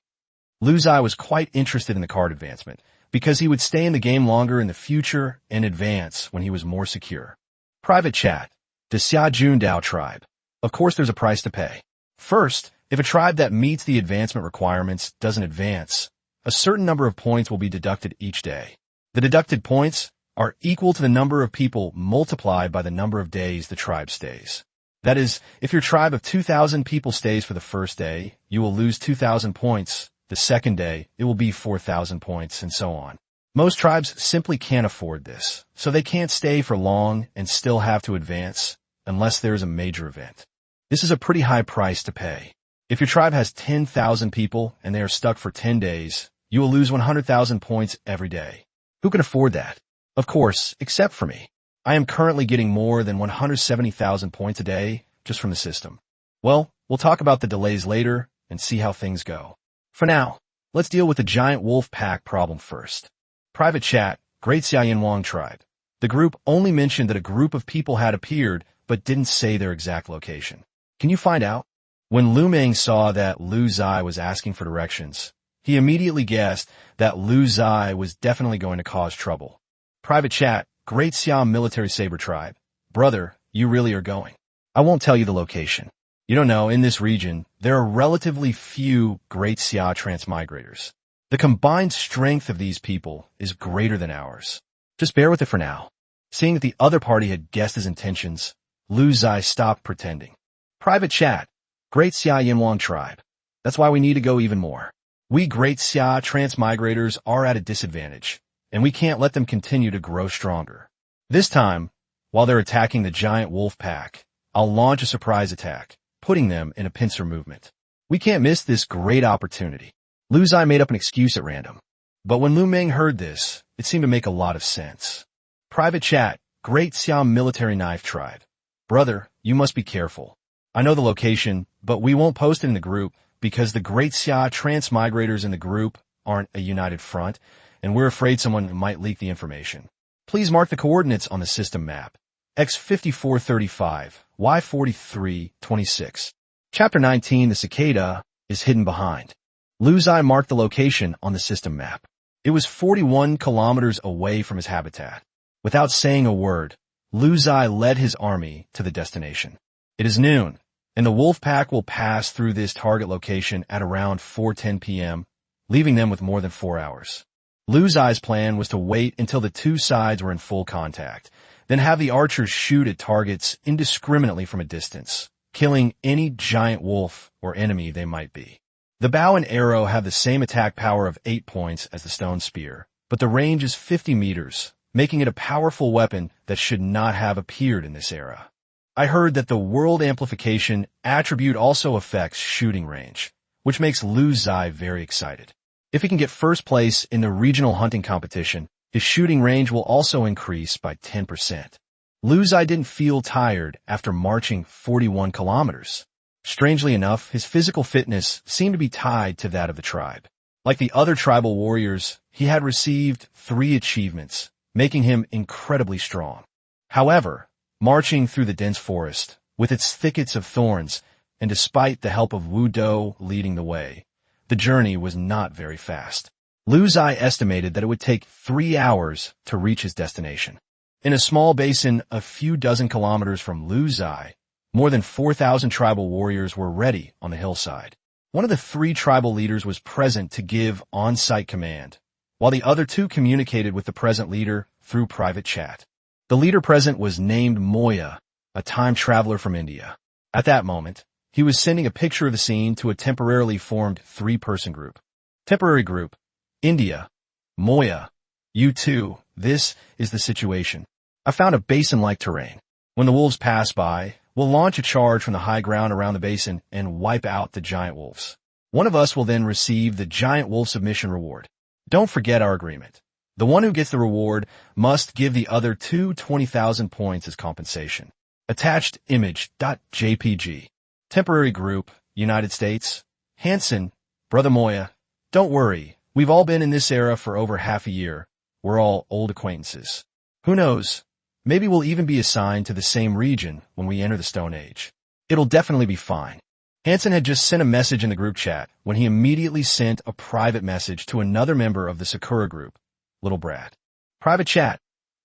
Ziye was quite interested in the card advancement, because he would stay in the game longer in the future and advance when he was more secure. Private chat, the Xia Dao Tribe. Of course there's a price to pay. First, if a tribe that meets the advancement requirements doesn't advance, a certain number of points will be deducted each day. The deducted points are equal to the number of people multiplied by the number of days the tribe stays. That is, if your tribe of 2,000 people stays for the first day, you will lose 2,000 points. The second day, it will be 4,000 points, and so on. Most tribes simply can't afford this, so they can't stay for long and still have to advance, unless there is a major event. This is a pretty high price to pay. If your tribe has 10,000 people and they are stuck for 10 days, you will lose 100,000 points every day. Who can afford that? Of course, except for me. I am currently getting more than 170,000 points a day just from the system. Well, we'll talk about the delays later and see how things go. For now, let's deal with the giant wolf pack problem first. Private chat, Great Ziye tribe. The group only mentioned that a group of people had appeared, but didn't say their exact location. Can you find out? When Lu Meng saw that Lu Ziye was asking for directions, he immediately guessed that Lu Ziye was definitely going to cause trouble. Private chat, Great Siam Military Saber Tribe. Brother, you really are going. I won't tell you the location. You don't know, in this region, there are relatively few Great Xia transmigrators. The combined strength of these people is greater than ours. Just bear with it for now. Seeing that the other party had guessed his intentions, Lu Ziye stopped pretending. Private chat, Great Xia tribe. That's why we need to go even more. We Great Xia transmigrators are at a disadvantage, and we can't let them continue to grow stronger. This time, while they're attacking the giant wolf pack, I'll launch a surprise attack, putting them in a pincer movement. We can't miss this great opportunity. Lu Ziye made up an excuse at random. But when Lu Meng heard this, it seemed to make a lot of sense. Private chat, Great Siam Military Knife Tribe. Brother, you must be careful. I know the location, but we won't post it in the group because the Great Xia transmigrators in the group aren't a united front, and we're afraid someone might leak the information. Please mark the coordinates on the system map. X5435, Y4326. Chapter 19, the cicada, is hidden behind. Lu Ziye marked the location on the system map. It was 41 kilometers away from his habitat. Without saying a word, Lu Ziye led his army to the destination. It is noon, and the wolf pack will pass through this target location at around 4:10 p.m., leaving them with more than 4 hours. Lu Ziye's plan was to wait until the two sides were in full contact, then have the archers shoot at targets indiscriminately from a distance, killing any giant wolf or enemy they might be. The bow and arrow have the same attack power of 8 points as the stone spear, but the range is 50 meters, making it a powerful weapon that should not have appeared in this era. I heard that the world amplification attribute also affects shooting range, which makes Lu Ziye very excited. If he can get first place in the regional hunting competition, his shooting range will also increase by 10%. Lu Ziye didn't feel tired after marching 41 kilometers. Strangely enough, his physical fitness seemed to be tied to that of the tribe. Like the other tribal warriors, he had received 3 achievements, making him incredibly strong. However, marching through the dense forest, with its thickets of thorns, and despite the help of Wu Do leading the way, the journey was not very fast. Lu Ziye estimated that it would take 3 hours to reach his destination. In a small basin a few dozen kilometers from Lu Ziye, more than 4,000 tribal warriors were ready on the hillside. One of the 3 tribal leaders was present to give on-site command, while the other 2 communicated with the present leader through private chat. The leader present was named Moya, a time traveler from India. At that moment, he was sending a picture of the scene to a temporarily formed 3-person group. Temporary group, India, Moya, you too, this is the situation. I found a basin-like terrain. When the wolves pass by, we'll launch a charge from the high ground around the basin and wipe out the giant wolves. One of us will then receive the giant wolf submission reward. Don't forget our agreement. The one who gets the reward must give the other 20,000 points as compensation. Attached image.jpg. Temporary group, United States. Hansen, Brother Moya. Don't worry, we've all been in this era for over half a year. We're all old acquaintances. Who knows? Maybe we'll even be assigned to the same region when we enter the Stone Age. It'll definitely be fine. Hansen had just sent a message in the group chat when he immediately sent a private message to another member of the Sakura group, Little Brat. Private chat.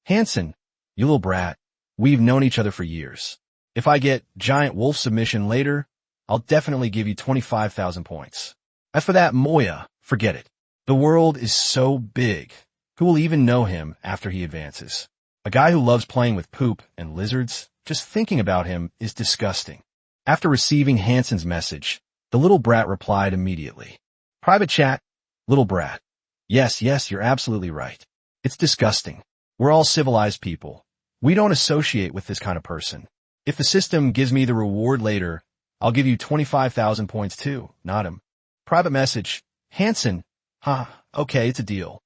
Hansen, you little brat, we've known each other for years. If I get giant wolf submission later, I'll definitely give you 25,000 points. As for that Moya, forget it. The world is so big. Who will even know him after he advances? A guy who loves playing with poop and lizards, just thinking about him is disgusting. After receiving Hansen's message, the little brat replied immediately. Private chat, Little Brat. Yes, you're absolutely right. It's disgusting. We're all civilized people. We don't associate with this kind of person. If the system gives me the reward later, I'll give you 25,000 points too, not him. Private message, Hansen. Okay, it's a deal.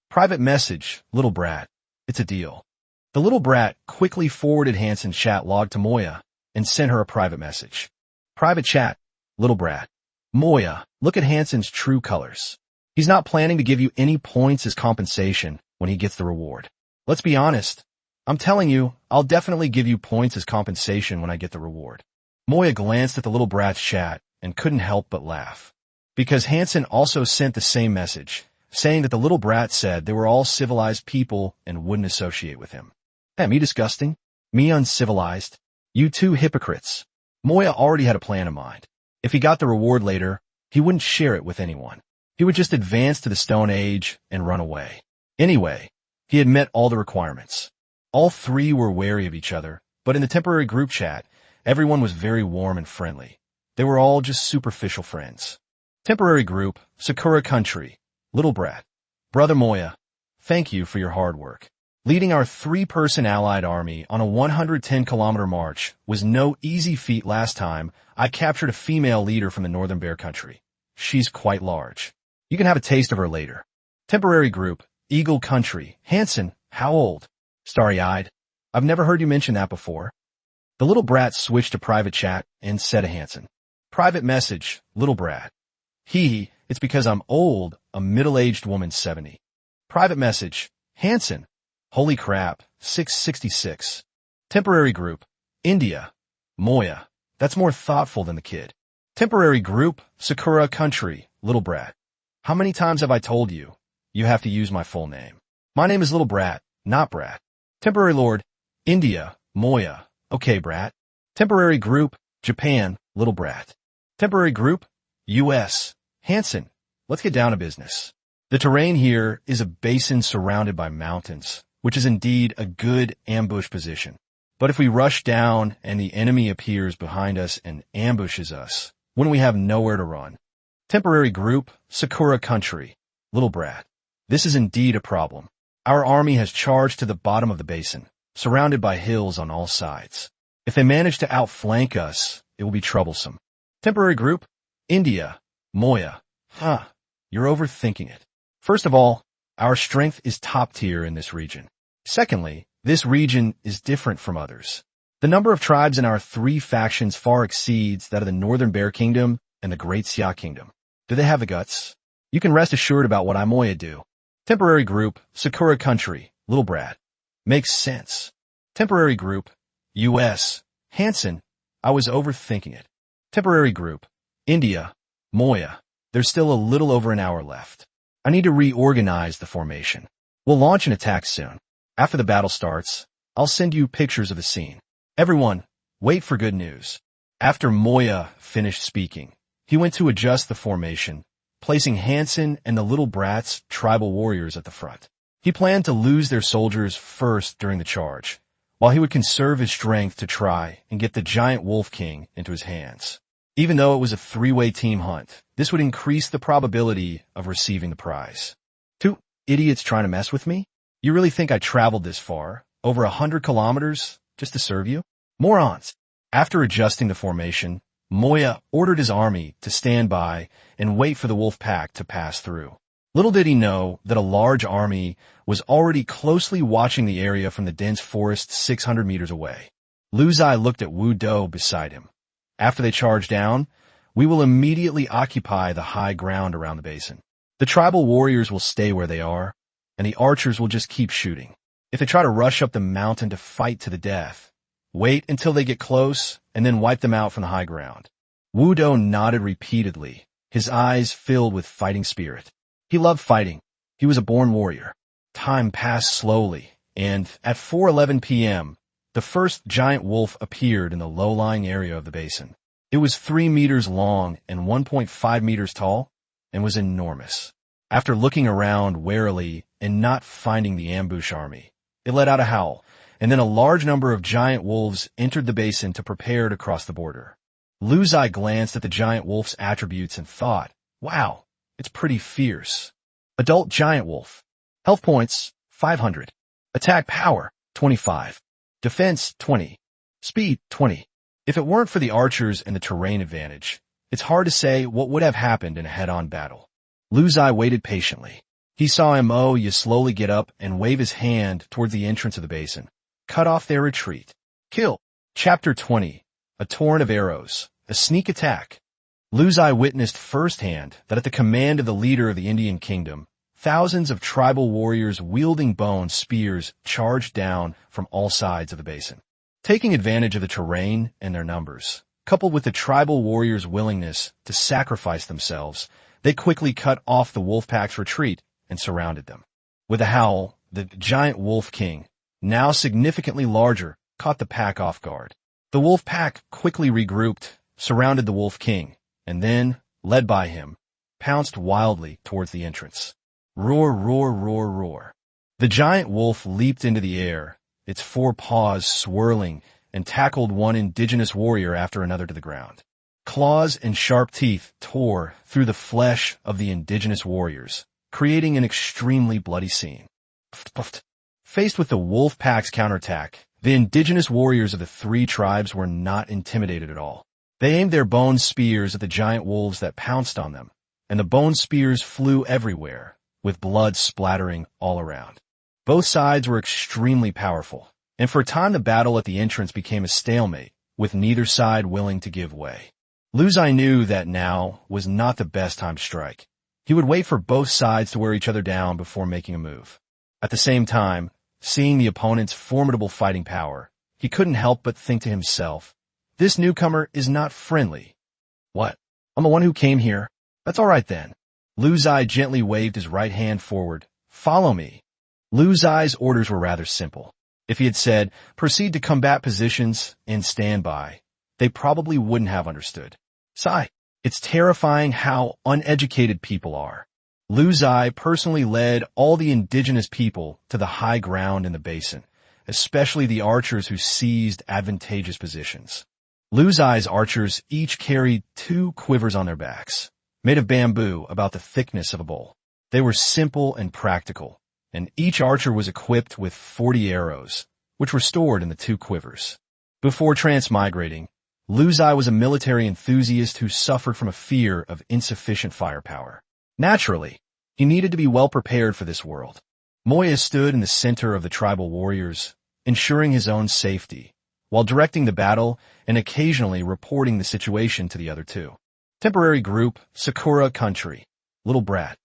Private message, Little Brat. It's a deal. The little brat quickly forwarded Hansen's chat log to Moya and sent her a private message. Private chat, Little Brat. Moya, look at Hansen's true colors. He's not planning to give you any points as compensation, when he gets the reward. Let's be honest. I'm telling you, I'll definitely give you points as compensation when I get the reward. Moya glanced at the little brat's chat and couldn't help but laugh. Because Hansen also sent the same message, saying that the little brat said they were all civilized people and wouldn't associate with him. Me disgusting? Me uncivilized? You two hypocrites. Moya already had a plan in mind. If he got the reward later, he wouldn't share it with anyone. He would just advance to the Stone Age and run away. Anyway, he had met all the requirements. All three were wary of each other, but in the temporary group chat, everyone was very warm and friendly. They were all just superficial friends. Temporary group, Sakura Country, Little Brat. Brother Moya, thank you for your hard work. Leading our 3-person allied army on a 110-kilometer march was no easy feat. Last time, I captured a female leader from the Northern Bear Country. She's quite large. You can have a taste of her later. Temporary group, Eagle Country. Hansen, how old? Starry-eyed. I've never heard you mention that before. The little brat switched to private chat and said to Hansen, private message, little brat. It's because I'm old, a middle-aged woman 70. Private message, Hansen. Holy crap, 666. Temporary group, India. Moya, that's more thoughtful than the kid. Temporary group, Sakura Country, Little Brat. How many times have I told you? You have to use my full name. My name is Little Brat, not Brat. Temporary Lord, India, Moya. Okay, Brat. Temporary group, Japan, Little Brat. Temporary group, U.S. Hansen, let's get down to business. The terrain here is a basin surrounded by mountains, which is indeed a good ambush position. But if we rush down and the enemy appears behind us and ambushes us, when we have nowhere to run. Temporary group, Sakura Country, Little Brat. This is indeed a problem. Our army has charged to the bottom of the basin, surrounded by hills on all sides. If they manage to outflank us, it will be troublesome. Temporary group, India, Moya. You're overthinking it. First of all, our strength is top tier in this region. Secondly, this region is different from others. The number of tribes in our 3 factions far exceeds that of the Northern Bear Kingdom and the Great Ziye Kingdom. Do they have the guts? You can rest assured about what I Moya do. Temporary group, Sakura Country, Little Brat. Makes sense. Temporary group, U.S. Hansen, I was overthinking it. Temporary group, India, Moya. There's still a little over an hour left. I need to reorganize the formation. We'll launch an attack soon. After the battle starts, I'll send you pictures of the scene. Everyone, wait for good news. After Moya finished speaking, he went to adjust the formation, placing Hansen and the Little Brat's tribal warriors at the front. He planned to lose their soldiers first during the charge, while he would conserve his strength to try and get the giant Wolf King into his hands. Even though it was a 3-way team hunt, this would increase the probability of receiving the prize. 2 idiots trying to mess with me? You really think I traveled this far, over 100 kilometers, just to serve you? Morons! After adjusting the formation, Moya ordered his army to stand by and wait for the wolf pack to pass through. Little did he know that a large army was already closely watching the area from the dense forest 600 meters away. Lu Ziye looked at Wu Do beside him. After they charge down, we will immediately occupy the high ground around the basin. The tribal warriors will stay where they are, and the archers will just keep shooting. If they try to rush up the mountain to fight to the death, wait until they get close and then wipe them out from the high ground. Wu Do nodded repeatedly, his eyes filled with fighting spirit. He loved fighting. He was a born warrior. Time passed slowly, and at 4:11 p.m., the first giant wolf appeared in the low-lying area of the basin. It was 3 meters long and 1.5 meters tall, and was enormous. After looking around warily and not finding the ambush army, it let out a howl, and then a large number of giant wolves entered the basin to prepare to cross the border. Lu Ziye glanced at the giant wolf's attributes and thought, wow, it's pretty fierce. Adult giant wolf. Health points, 500. Attack power, 25. Defense, 20. Speed, 20. If it weren't for the archers and the terrain advantage, it's hard to say what would have happened in a head-on battle. Lu Ziye waited patiently. He saw Moya slowly get up and wave his hand towards the entrance of the basin. Cut off their retreat. Kill. Chapter 20. A torrent of arrows. A sneak attack. Lu Ziye witnessed firsthand that at the command of the leader of the Indian kingdom, thousands of tribal warriors wielding bone spears charged down from all sides of the basin. Taking advantage of the terrain and their numbers, coupled with the tribal warriors' willingness to sacrifice themselves, they quickly cut off the wolf pack's retreat and surrounded them. With a howl, the giant wolf king, now significantly larger, caught the pack off guard. The wolf pack quickly regrouped, surrounded the wolf king, and then, led by him, pounced wildly towards the entrance. Roar, roar, roar, roar. The giant wolf leaped into the air, its four paws swirling, and tackled one indigenous warrior after another to the ground. Claws and sharp teeth tore through the flesh of the indigenous warriors, creating an extremely bloody scene. Faced with the wolf pack's counterattack, the indigenous warriors of the three tribes were not intimidated at all. They aimed their bone spears at the giant wolves that pounced on them, and the bone spears flew everywhere, with blood splattering all around. Both sides were extremely powerful, and for a time the battle at the entrance became a stalemate, with neither side willing to give way. Ziye knew that now was not the best time to strike. He would wait for both sides to wear each other down before making a move. At the same time, seeing the opponent's formidable fighting power, he couldn't help but think to himself, this newcomer is not friendly. What? I'm the one who came here? That's all right then. Ziye gently waved his right hand forward. Follow me. Ziye's orders were rather simple. If he had said, proceed to combat positions and stand by, they probably wouldn't have understood. Ziye, it's terrifying how uneducated people are. Ziye personally led all the indigenous people to the high ground in the basin, especially the archers who seized advantageous positions. Ziye's archers each carried 2 quivers on their backs, made of bamboo about the thickness of a bowl. They were simple and practical, and each archer was equipped with 40 arrows, which were stored in the 2 quivers. Before transmigrating, Ziye was a military enthusiast who suffered from a fear of insufficient firepower. Naturally, he needed to be well prepared for this world. Moya stood in the center of the tribal warriors, ensuring his own safety, while directing the battle and occasionally reporting the situation to the other 2. Temporary group, Sakura country. Little brat.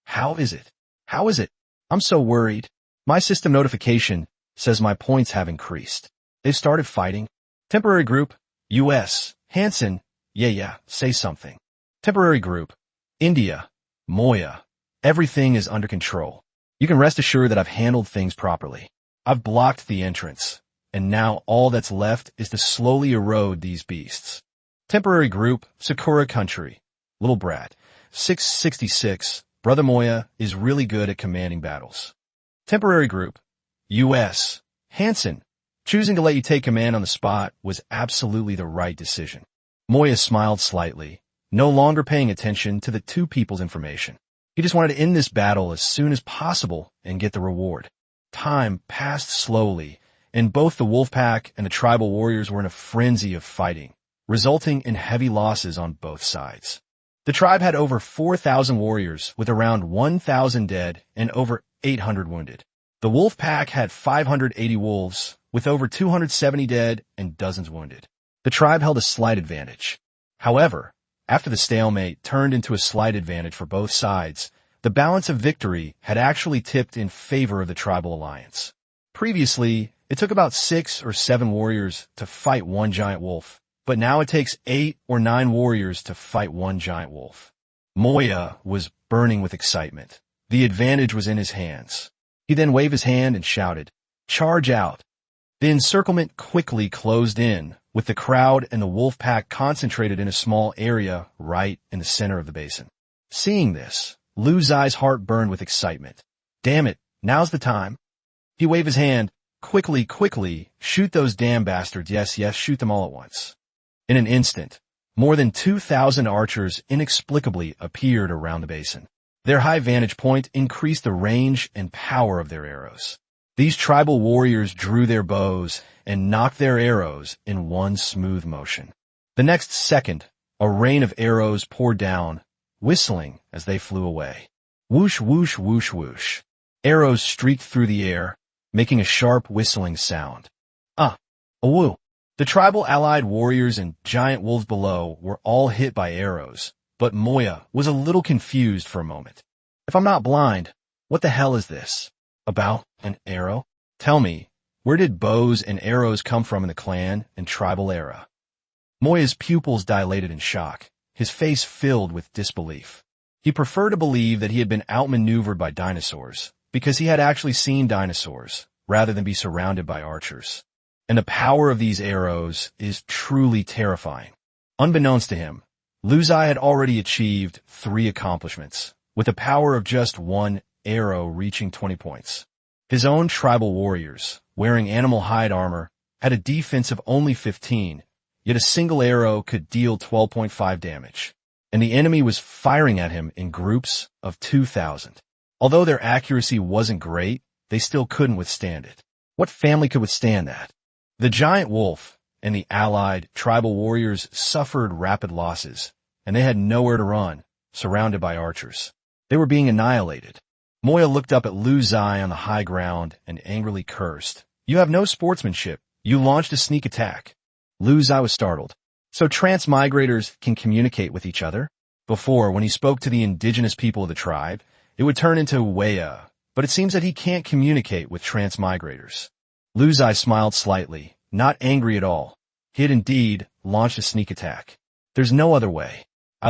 How is it? How is it? I'm so worried. My system notification says my points have increased. They've started fighting. Temporary group, US. Hansen. Yeah, say something. Temporary group, India. Moya. Everything is under control. You can rest assured that I've handled things properly. I've blocked the entrance, and now all that's left is to slowly erode these beasts. Temporary group, Sakura country. Little brat. 666. Brother Moya is really good at commanding battles. Temporary group, US. Hansen. Choosing to let you take command on the spot was absolutely the right decision. Moya smiled slightly, no longer paying attention to the 2 people's information. He just wanted to end this battle as soon as possible and get the reward. Time passed slowly, and both the wolf pack and the tribal warriors were in a frenzy of fighting, resulting in heavy losses on both sides. The tribe had over 4,000 warriors with around 1,000 dead and over 800 wounded. The wolf pack had 580 wolves with over 270 dead and dozens wounded. The tribe held a slight advantage. However, after the stalemate turned into a slight advantage for both sides, the balance of victory had actually tipped in favor of the tribal alliance. Previously, it took about 6 or 7 warriors to fight one giant wolf, but now it takes 8 or 9 warriors to fight one giant wolf. Moya was burning with excitement. The advantage was in his hands. He then waved his hand and shouted, "Charge out!" The encirclement quickly closed in, with the crowd and the wolf pack concentrated in a small area right in the center of the basin. Seeing this, Ziye's heart burned with excitement. Damn it, now's the time. He waved his hand. Quickly, shoot those damn bastards. Yes, shoot them all at once. In an instant, more than 2,000 archers inexplicably appeared around the basin. Their high vantage point increased the range and power of their arrows. These tribal warriors drew their bows and knocked their arrows in one smooth motion. The next second, a rain of arrows poured down, whistling as they flew away. Whoosh, whoosh, whoosh, whoosh. Arrows streaked through the air, making a sharp whistling sound. A woo. The tribal allied warriors and giant wolves below were all hit by arrows, but Moya was a little confused for a moment. If I'm not blind, What the hell is this? About an arrow? Tell me, where did bows and arrows come from in the clan and tribal era? Moya's pupils dilated in shock, his face filled with disbelief. He preferred to believe that he had been outmaneuvered by dinosaurs, because he had actually seen dinosaurs, rather than be surrounded by archers. And the power of these arrows is truly terrifying. Unbeknownst to him, Ziye had already achieved 3 accomplishments, with the power of just 1 arrow reaching 20 points. His own tribal warriors, wearing animal hide armor, had a defense of only 15, yet a single arrow could deal 12.5 damage. And the enemy was firing at him in groups of 2,000. Although their accuracy wasn't great, they still couldn't withstand it. What family could withstand that? The giant wolf and the allied tribal warriors suffered rapid losses, and they had nowhere to run, surrounded by archers. They were being annihilated. Moya looked up at Ziye on the high ground and angrily cursed. "You have no sportsmanship. You launched a sneak attack." Ziye was startled. So transmigrators can communicate with each other? Before, when he spoke to the indigenous people of the tribe, it would turn into waya, but it seems that he can't communicate with transmigrators. Ziye smiled slightly, not angry at all. He had indeed launched a sneak attack. There's no other way. I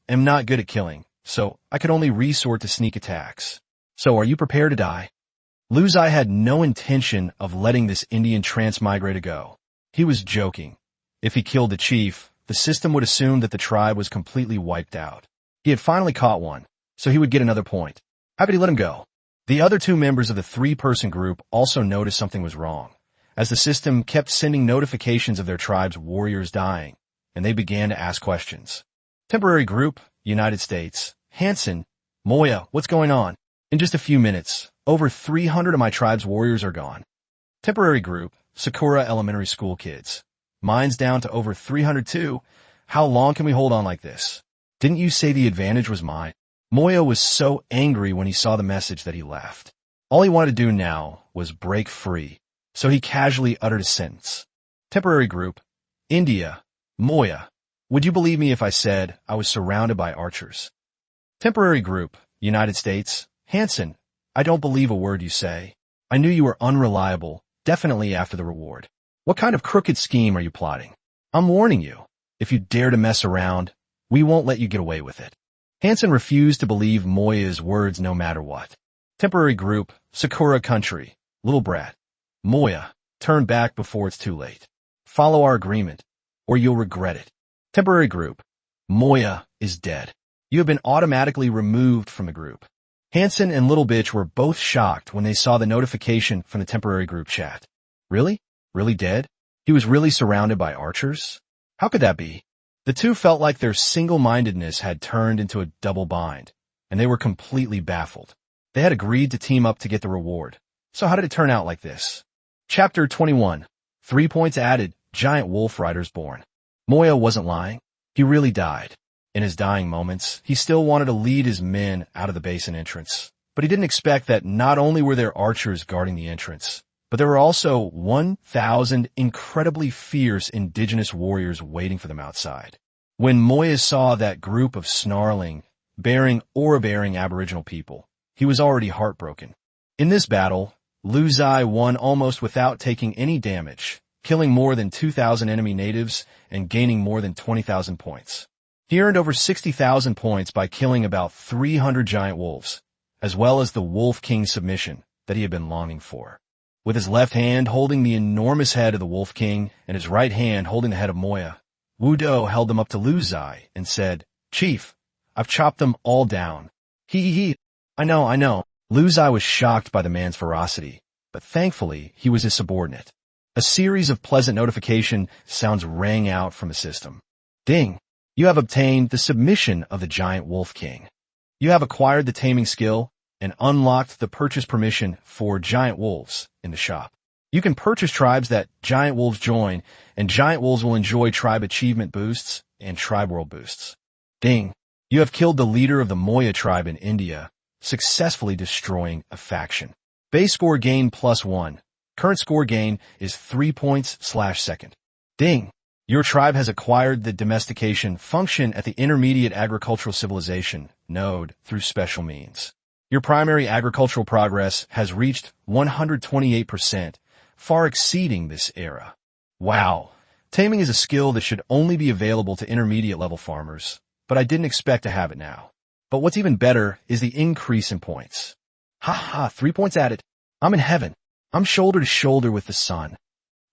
am not good at killing, so I could only resort to sneak attacks. So are you prepared to die? Ziye had no intention of letting this Indian transmigrator go. He was joking. If he killed the chief, the system would assume that the tribe was completely wiped out. He had finally caught one, so he would get another point. How could he let him go? The other 2 members of the 3-person group also noticed something was wrong, as the system kept sending notifications of their tribe's warriors dying, and they began to ask questions. Temporary group, United States. Hansen, Moya, what's going on? In just a few minutes, over 300 of my tribe's warriors are gone. Temporary group, Sakura Elementary School kids. Mine's down to over 302. How long can we hold on like this? Didn't you say the advantage was mine? Moya was so angry when he saw the message that he left. All he wanted to do now was break free, so he casually uttered a sentence. Temporary group, India, Moya. Would you believe me if I said I was surrounded by archers? Temporary group, United States. Hansen, I don't believe a word you say. I knew you were unreliable, definitely after the reward. What kind of crooked scheme are you plotting? I'm warning you. If you dare to mess around, we won't let you get away with it. Hansen refused to believe Moya's words no matter what. Temporary group, Sakura country, little brat. Moya, turn back before it's too late. Follow our agreement, or you'll regret it. Temporary group, Moya is dead. You have been automatically removed from the group. Hansen and Little Bitch were both shocked when they saw the notification from the temporary group chat. Really? Really dead? He was really surrounded by archers? How could that be? The two felt like their single-mindedness had turned into a double bind, and they were completely baffled. They had agreed to team up to get the reward. So how did it turn out like this? Chapter 21. 3 points added, Giant Wolf Riders born. Moya wasn't lying. He really died. In his dying moments, he still wanted to lead his men out of the basin entrance. But he didn't expect that not only were there archers guarding the entrance, but there were also 1,000 incredibly fierce indigenous warriors waiting for them outside. When Moya saw that group of snarling, aura-bearing Aboriginal people, he was already heartbroken. In this battle, Ziye won almost without taking any damage, killing more than 2,000 enemy natives and gaining more than 20,000 points. He earned over 60,000 points by killing about 300 giant wolves, as well as the Wolf King submission that he had been longing for. With his left hand holding the enormous head of the Wolf King and his right hand holding the head of Moya, Wudo held them up to Ziye and said, "Chief, I've chopped them all down." He. I know. Ziye was shocked by the man's ferocity, but thankfully he was his subordinate. A series of pleasant notification sounds rang out from the system. Ding! You have obtained the submission of the Giant Wolf King. You have acquired the taming skill and unlocked the purchase permission for giant wolves in the shop. You can purchase tribes that giant wolves join, and giant wolves will enjoy tribe achievement boosts and tribe world boosts. Ding! You have killed the leader of the Moya tribe in India, successfully destroying a faction. Base score gain +1. Current score gain is 3 points/second. Ding! Your tribe has acquired the domestication function at the Intermediate Agricultural Civilization node through special means. Your primary agricultural progress has reached 128%, far exceeding this era. Wow. Taming is a skill that should only be available to intermediate-level farmers, but I didn't expect to have it now. But what's even better is the increase in points. Ha ha, 3 points added. I'm in heaven. I'm shoulder to shoulder with the sun.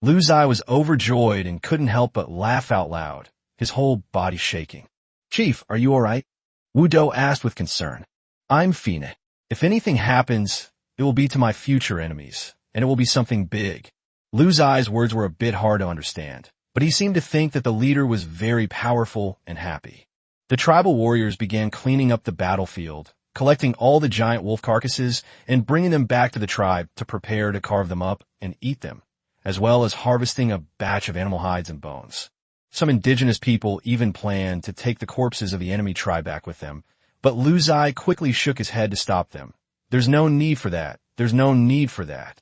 Lu Ziye was overjoyed and couldn't help but laugh out loud, his whole body shaking. Chief, are you all right? Wu Do asked with concern. I'm fine. If anything happens, it will be to my future enemies, and it will be something big. Lu Ziye's words were a bit hard to understand, but he seemed to think that the leader was very powerful and happy. The tribal warriors began cleaning up the battlefield, collecting all the giant wolf carcasses and bringing them back to the tribe to prepare to carve them up and eat them, as well as harvesting a batch of animal hides and bones. Some indigenous people even planned to take the corpses of the enemy tribe back with them, but Lu Ziye quickly shook his head to stop them. There's no need for that. There's no need for that.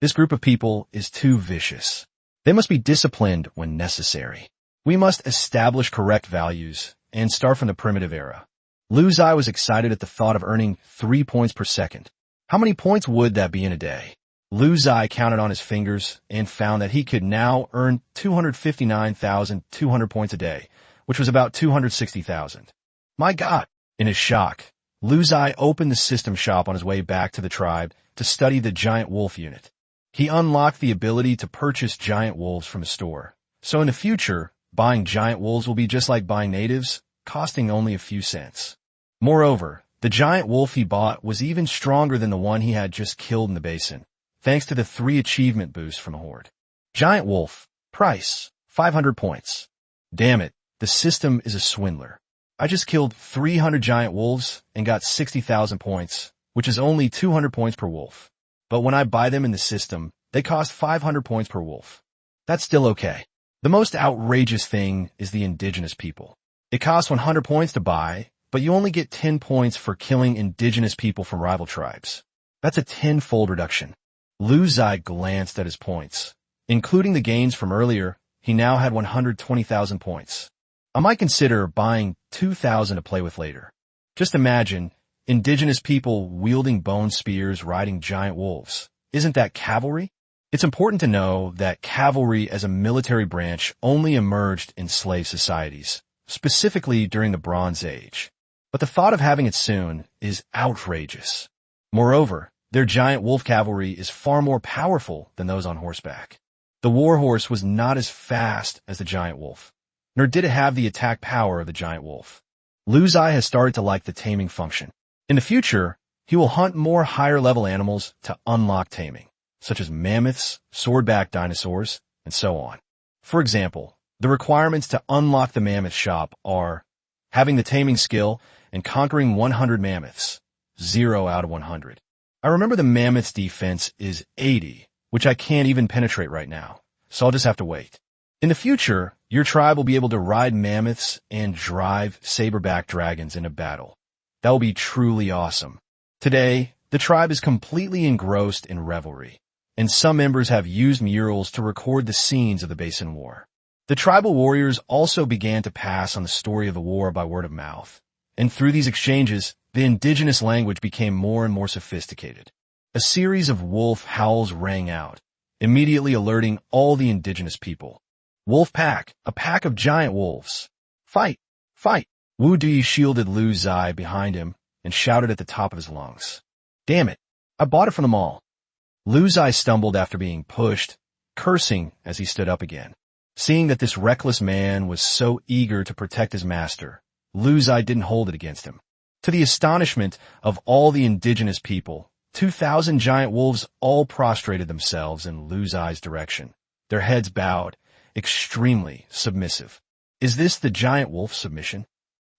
This group of people is too vicious. They must be disciplined when necessary. We must establish correct values and start from the primitive era. Lu Ziye was excited at the thought of earning 3 points per second. How many points would that be in a day? Lu Ziye counted on his fingers and found that he could now earn 259,200 points a day, which was about 260,000. My God! In his shock, Lu Ziye opened the system shop on his way back to the tribe to study the giant wolf unit. He unlocked the ability to purchase giant wolves from a store. So in the future, buying giant wolves will be just like buying natives, costing only a few cents. Moreover, the giant wolf he bought was even stronger than the one he had just killed in the basin, thanks to the 3 achievement boosts from a horde. Giant wolf. Price. 500 points. Damn it, the system is a swindler. I just killed 300 giant wolves and got 60,000 points, which is only 200 points per wolf. But when I buy them in the system, they cost 500 points per wolf. That's still okay. The most outrageous thing is the indigenous people. It costs 100 points to buy, but you only get 10 points for killing indigenous people from rival tribes. That's a 10-fold reduction. Lu Ziye glanced at his points. Including the gains from earlier, he now had 120,000 points. I might consider buying 2,000 to play with later. Just imagine, indigenous people wielding bone spears riding giant wolves. Isn't that cavalry? It's important to know that cavalry as a military branch only emerged in slave societies, specifically during the Bronze Age. But the thought of having it soon is outrageous. Moreover, their giant wolf cavalry is far more powerful than those on horseback. The war horse was not as fast as the giant wolf, nor did it have the attack power of the giant wolf. Lu Ziye has started to like the taming function. In the future, he will hunt more higher-level animals to unlock taming, such as mammoths, swordback dinosaurs, and so on. For example, the requirements to unlock the mammoth shop are having the taming skill and conquering 100 mammoths, 0 out of 100. I remember the mammoth's defense is 80, which I can't even penetrate right now, so I'll just have to wait. In the future, your tribe will be able to ride mammoths and drive saber-backed dragons in a battle. That will be truly awesome. Today, the tribe is completely engrossed in revelry, and some members have used murals to record the scenes of the Basin War. The tribal warriors also began to pass on the story of the war by word of mouth, and through these exchanges, the indigenous language became more and more sophisticated. A series of wolf howls rang out, immediately alerting all the indigenous people. Wolf pack, a pack of giant wolves. Fight! Fight! Wu Di shielded Lu Ziye behind him and shouted at the top of his lungs. Damn it! I bought it from them all. Lu Ziye stumbled after being pushed, cursing as he stood up again. Seeing that this reckless man was so eager to protect his master, Lu Ziye didn't hold it against him. To the astonishment of all the indigenous people, 2,000 giant wolves all prostrated themselves in Lu Ziye's direction, their heads bowed, extremely submissive. Is this the giant wolf submission?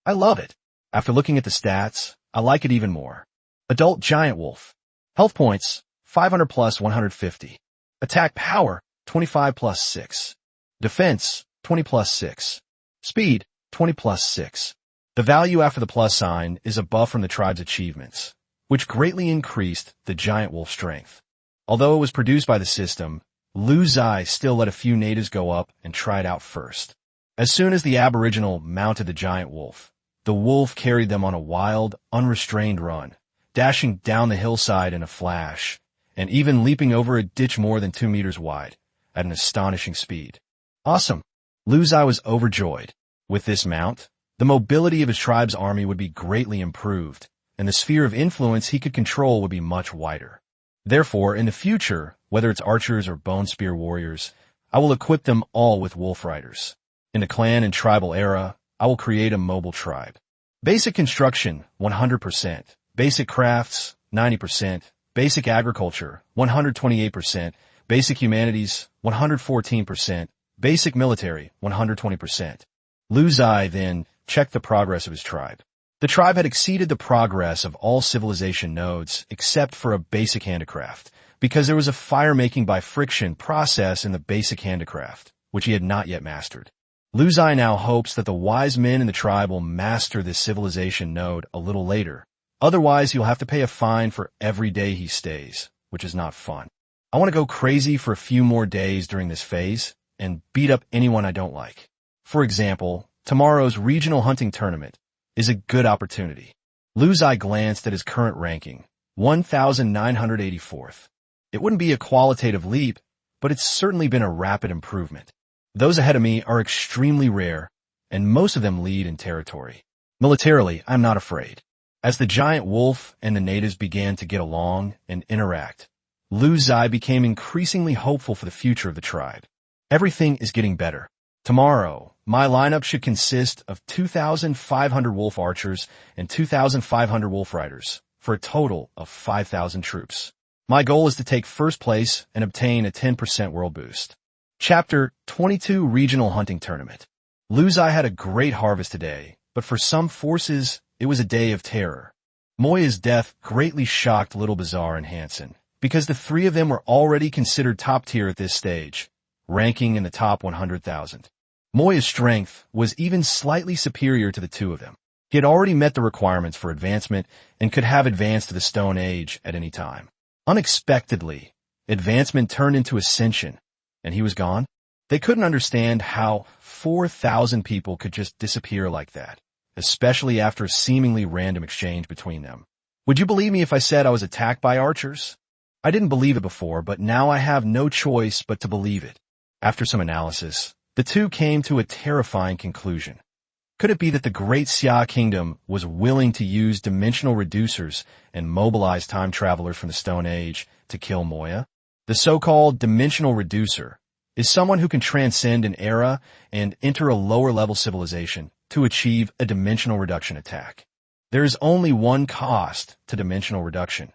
I love it. After looking at the stats, I like it even more. Adult giant wolf. Health points, 500 plus 150. Attack power, 25 plus 6. Defense, 20 plus 6. Speed, 20 plus 6. The value after the plus sign is a buff from the tribe's achievements, which greatly increased the giant wolf strength. Although it was produced by the system, Lu Ziye still let a few natives go up and try it out first. As soon as the aboriginal mounted the giant wolf, the wolf carried them on a wild, unrestrained run, dashing down the hillside in a flash, and even leaping over a ditch more than 2 meters wide at an astonishing speed. Awesome! Lu Ziye was overjoyed. With this mount, the mobility of his tribe's army would be greatly improved, and the sphere of influence he could control would be much wider. Therefore, in the future, whether it's archers or bone spear warriors, I will equip them all with wolf riders. In the clan and tribal era, I will create a mobile tribe. Basic construction, 100%. Basic crafts, 90%. Basic agriculture, 128%. Basic humanities, 114%. Basic military, 120%. Lu Ziye then checked the progress of his tribe. The tribe had exceeded the progress of all civilization nodes except for a basic handicraft, because there was a fire-making by friction process in the basic handicraft, which he had not yet mastered. Lu Ziye now hopes that the wise men in the tribe will master this civilization node a little later. Otherwise, he'll have to pay a fine for every day he stays, which is not fun. I want to go crazy for a few more days during this phase and beat up anyone I don't like. For example, tomorrow's regional hunting tournament is a good opportunity. Lu Ziye glanced at his current ranking, 1,984th. It wouldn't be a qualitative leap, but it's certainly been a rapid improvement. Those ahead of me are extremely rare, and most of them lead in territory. Militarily, I'm not afraid. As the giant wolf and the natives began to get along and interact, Lu Ziye became increasingly hopeful for the future of the tribe. Everything is getting better. Tomorrow, my lineup should consist of 2,500 wolf archers and 2,500 wolf riders, for a total of 5,000 troops. My goal is to take first place and obtain a 10% world boost. Chapter 22 Regional Hunting Tournament. Lu Ziye had a great harvest today, but for some forces, it was a day of terror. Moya's death greatly shocked Little Bazaar and Hansen, because the three of them were already considered top tier at this stage, ranking in the top 100,000. Moya's strength was even slightly superior to the two of them. He had already met the requirements for advancement and could have advanced to the Stone Age at any time. Unexpectedly, advancement turned into ascension, and he was gone. They couldn't understand how 4,000 people could just disappear like that, especially after a seemingly random exchange between them. Would you believe me if I said I was attacked by archers? I didn't believe it before, but now I have no choice but to believe it. After some analysis, the two came to a terrifying conclusion. Could it be that the Great Ziye Kingdom was willing to use dimensional reducers and mobilize time travelers from the Stone Age to kill Moya? The so-called dimensional reducer is someone who can transcend an era and enter a lower-level civilization to achieve a dimensional reduction attack. There is only one cost to dimensional reduction.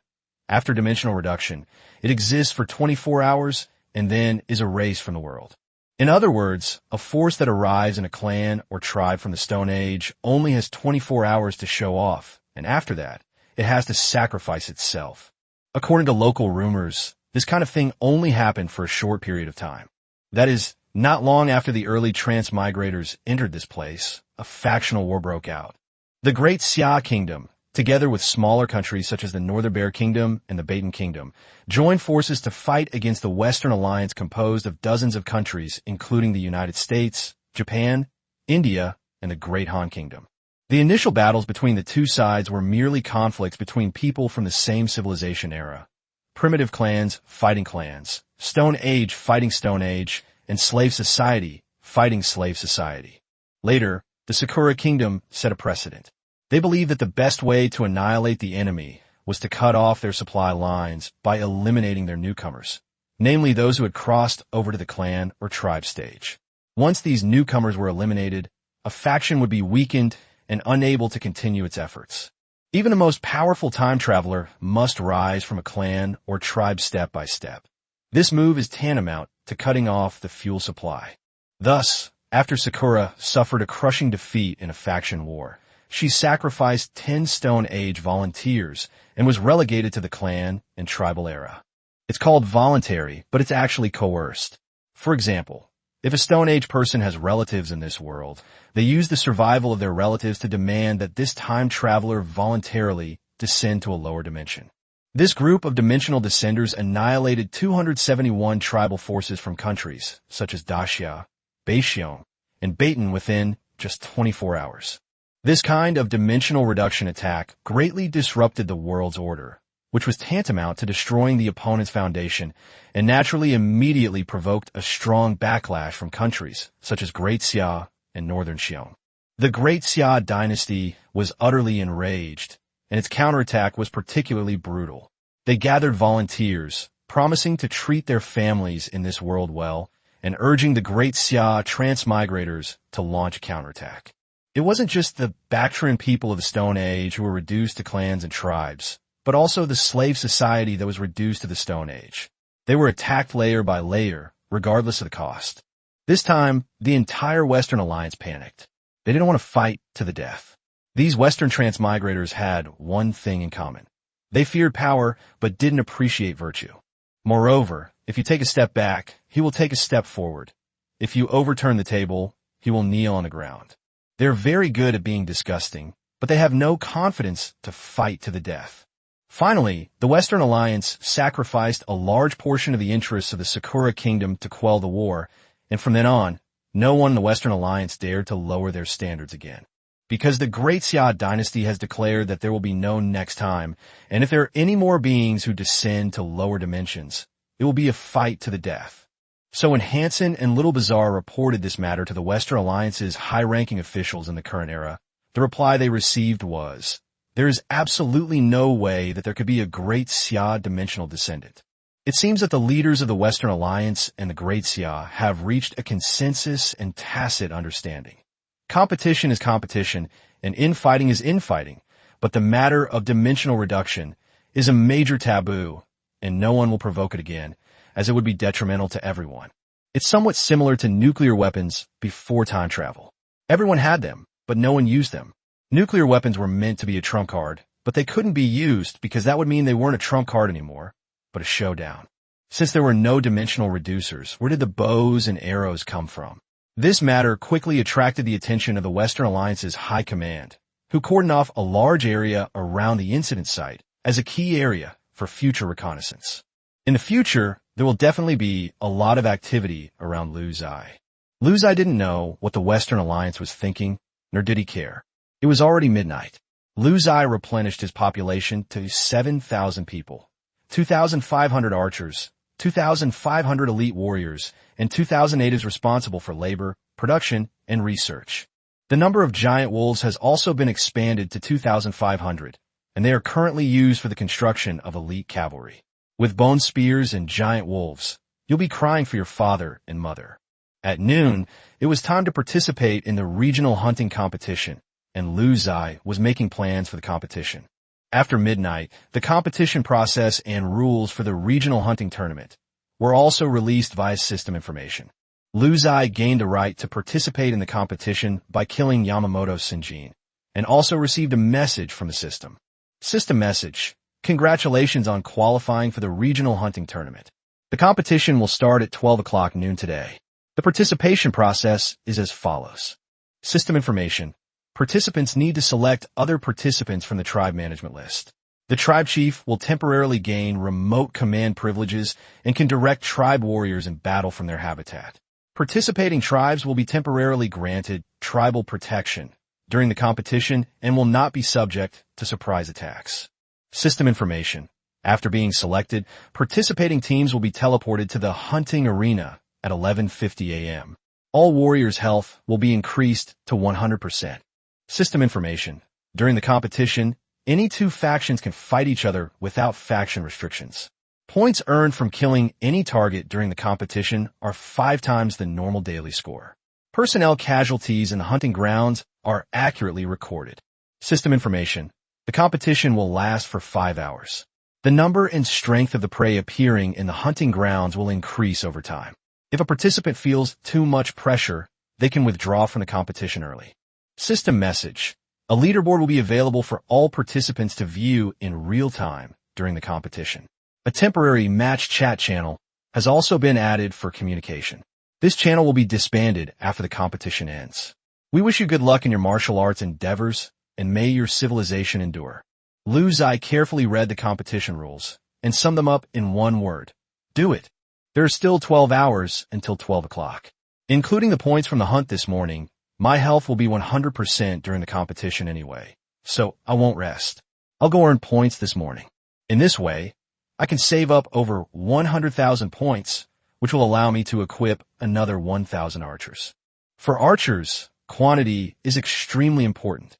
After dimensional reduction, it exists for 24 hours and then is erased from the world. In other words, a force that arrives in a clan or tribe from the Stone Age only has 24 hours to show off, and after that, it has to sacrifice itself. According to local rumors, this kind of thing only happened for a short period of time. That is, not long after the early transmigrators entered this place, a factional war broke out. The Great Ziye Kingdom, together with smaller countries such as the Northern Bear Kingdom and the Baton Kingdom, joined forces to fight against the Western Alliance composed of dozens of countries, including the United States, Japan, India, and the Great Han Kingdom. The initial battles between the two sides were merely conflicts between people from the same civilization era. Primitive clans fighting clans, Stone Age fighting Stone Age, and slave society fighting slave society. Later, the Sakura Kingdom set a precedent. They believed that the best way to annihilate the enemy was to cut off their supply lines by eliminating their newcomers, namely those who had crossed over to the clan or tribe stage. Once these newcomers were eliminated, a faction would be weakened and unable to continue its efforts. Even the most powerful time traveler must rise from a clan or tribe step by step. This move is tantamount to cutting off the fuel supply. Thus, after Sakura suffered a crushing defeat in a faction war, she sacrificed 10 Stone Age volunteers and was relegated to the clan and tribal era. It's called voluntary, but it's actually coerced. For example, if a Stone Age person has relatives in this world, they use the survival of their relatives to demand that this time traveler voluntarily descend to a lower dimension. This group of dimensional descenders annihilated 271 tribal forces from countries such as Daxia, Baixiong, and Baton within just 24 hours. This kind of dimensional reduction attack greatly disrupted the world's order, which was tantamount to destroying the opponent's foundation, and naturally immediately provoked a strong backlash from countries such as Great Xia and Northern Xiong. The Great Xia dynasty was utterly enraged, and its counterattack was particularly brutal. They gathered volunteers, promising to treat their families in this world well, and urging the Great Xia transmigrators to launch a counterattack. It wasn't just the Bactrian people of the Stone Age who were reduced to clans and tribes, but also the slave society that was reduced to the Stone Age. They were attacked layer by layer, regardless of the cost. This time, the entire Western Alliance panicked. They didn't want to fight to the death. These Western transmigrators had one thing in common. They feared power, but didn't appreciate virtue. Moreover, if you take a step back, he will take a step forward. If you overturn the table, he will kneel on the ground. They're very good at being disgusting, but they have no confidence to fight to the death. Finally, the Western Alliance sacrificed a large portion of the interests of the Sakura Kingdom to quell the war, and from then on, no one in the Western Alliance dared to lower their standards again. Because the Great Xia dynasty has declared that there will be no next time, and if there are any more beings who descend to lower dimensions, it will be a fight to the death. So when Hansen and Little Bazaar reported this matter to the Western Alliance's high-ranking officials in the current era, the reply they received was, there is absolutely no way that there could be a Great Xia dimensional descendant. It seems that the leaders of the Western Alliance and the Great Xia have reached a consensus and tacit understanding. Competition is competition, and infighting is infighting, but the matter of dimensional reduction is a major taboo, and no one will provoke it again, as it would be detrimental to everyone. It's somewhat similar to nuclear weapons before time travel. Everyone had them, but no one used them. Nuclear weapons were meant to be a trump card, but they couldn't be used because that would mean they weren't a trump card anymore, but a showdown. Since there were no dimensional reducers, where did the bows and arrows come from? This matter quickly attracted the attention of the Western Alliance's high command, who cordoned off a large area around the incident site as a key area for future reconnaissance. In the future, there will definitely be a lot of activity around Lu Ziye. Lu Ziye didn't know what the Western Alliance was thinking, nor did he care. It was already midnight. Lu Ziye replenished his population to 7,000 people, 2,500 archers, 2,500 elite warriors, and 2,000 natives responsible for labor, production, and research. The number of giant wolves has also been expanded to 2,500, and they are currently used for the construction of elite cavalry. With bone spears and giant wolves, you'll be crying for your father and mother. At noon, it was time to participate in the regional hunting competition, and Lu Ziye was making plans for the competition. After midnight, the competition process and rules for the regional hunting tournament were also released via system information. Lu Ziye gained the right to participate in the competition by killing Yamamoto Shinjin, and also received a message from the system. System message: congratulations on qualifying for the regional hunting tournament. The competition will start at 12 o'clock noon today. The participation process is as follows. System information: participants need to select other participants from the tribe management list. The tribe chief will temporarily gain remote command privileges and can direct tribe warriors in battle from their habitat. Participating tribes will be temporarily granted tribal protection during the competition and will not be subject to surprise attacks. System information: after being selected, participating teams will be teleported to the hunting arena at 11:50 a.m. All warriors' health will be increased to 100%. System information: during the competition, any two factions can fight each other without faction restrictions. Points earned from killing any target during the competition are 5 times the normal daily score. Personnel casualties in the hunting grounds are accurately recorded. System information: the competition will last for 5 hours. The number and strength of the prey appearing in the hunting grounds will increase over time. If a participant feels too much pressure, they can withdraw from the competition early. System message: a leaderboard will be available for all participants to view in real time during the competition. A temporary match chat channel has also been added for communication. This channel will be disbanded after the competition ends. We wish you good luck in your martial arts endeavors, and may your civilization endure. Lu Ziye carefully read the competition rules and summed them up in one word: do it. There are still 12 hours until 12 o'clock. Including the points from the hunt this morning, My health will be 100% during the competition anyway, so I won't rest. I'll go earn points this morning. In this way, I can save up over 100,000 points, which will allow me to equip another 1,000 archers. For archers, quantity is extremely important.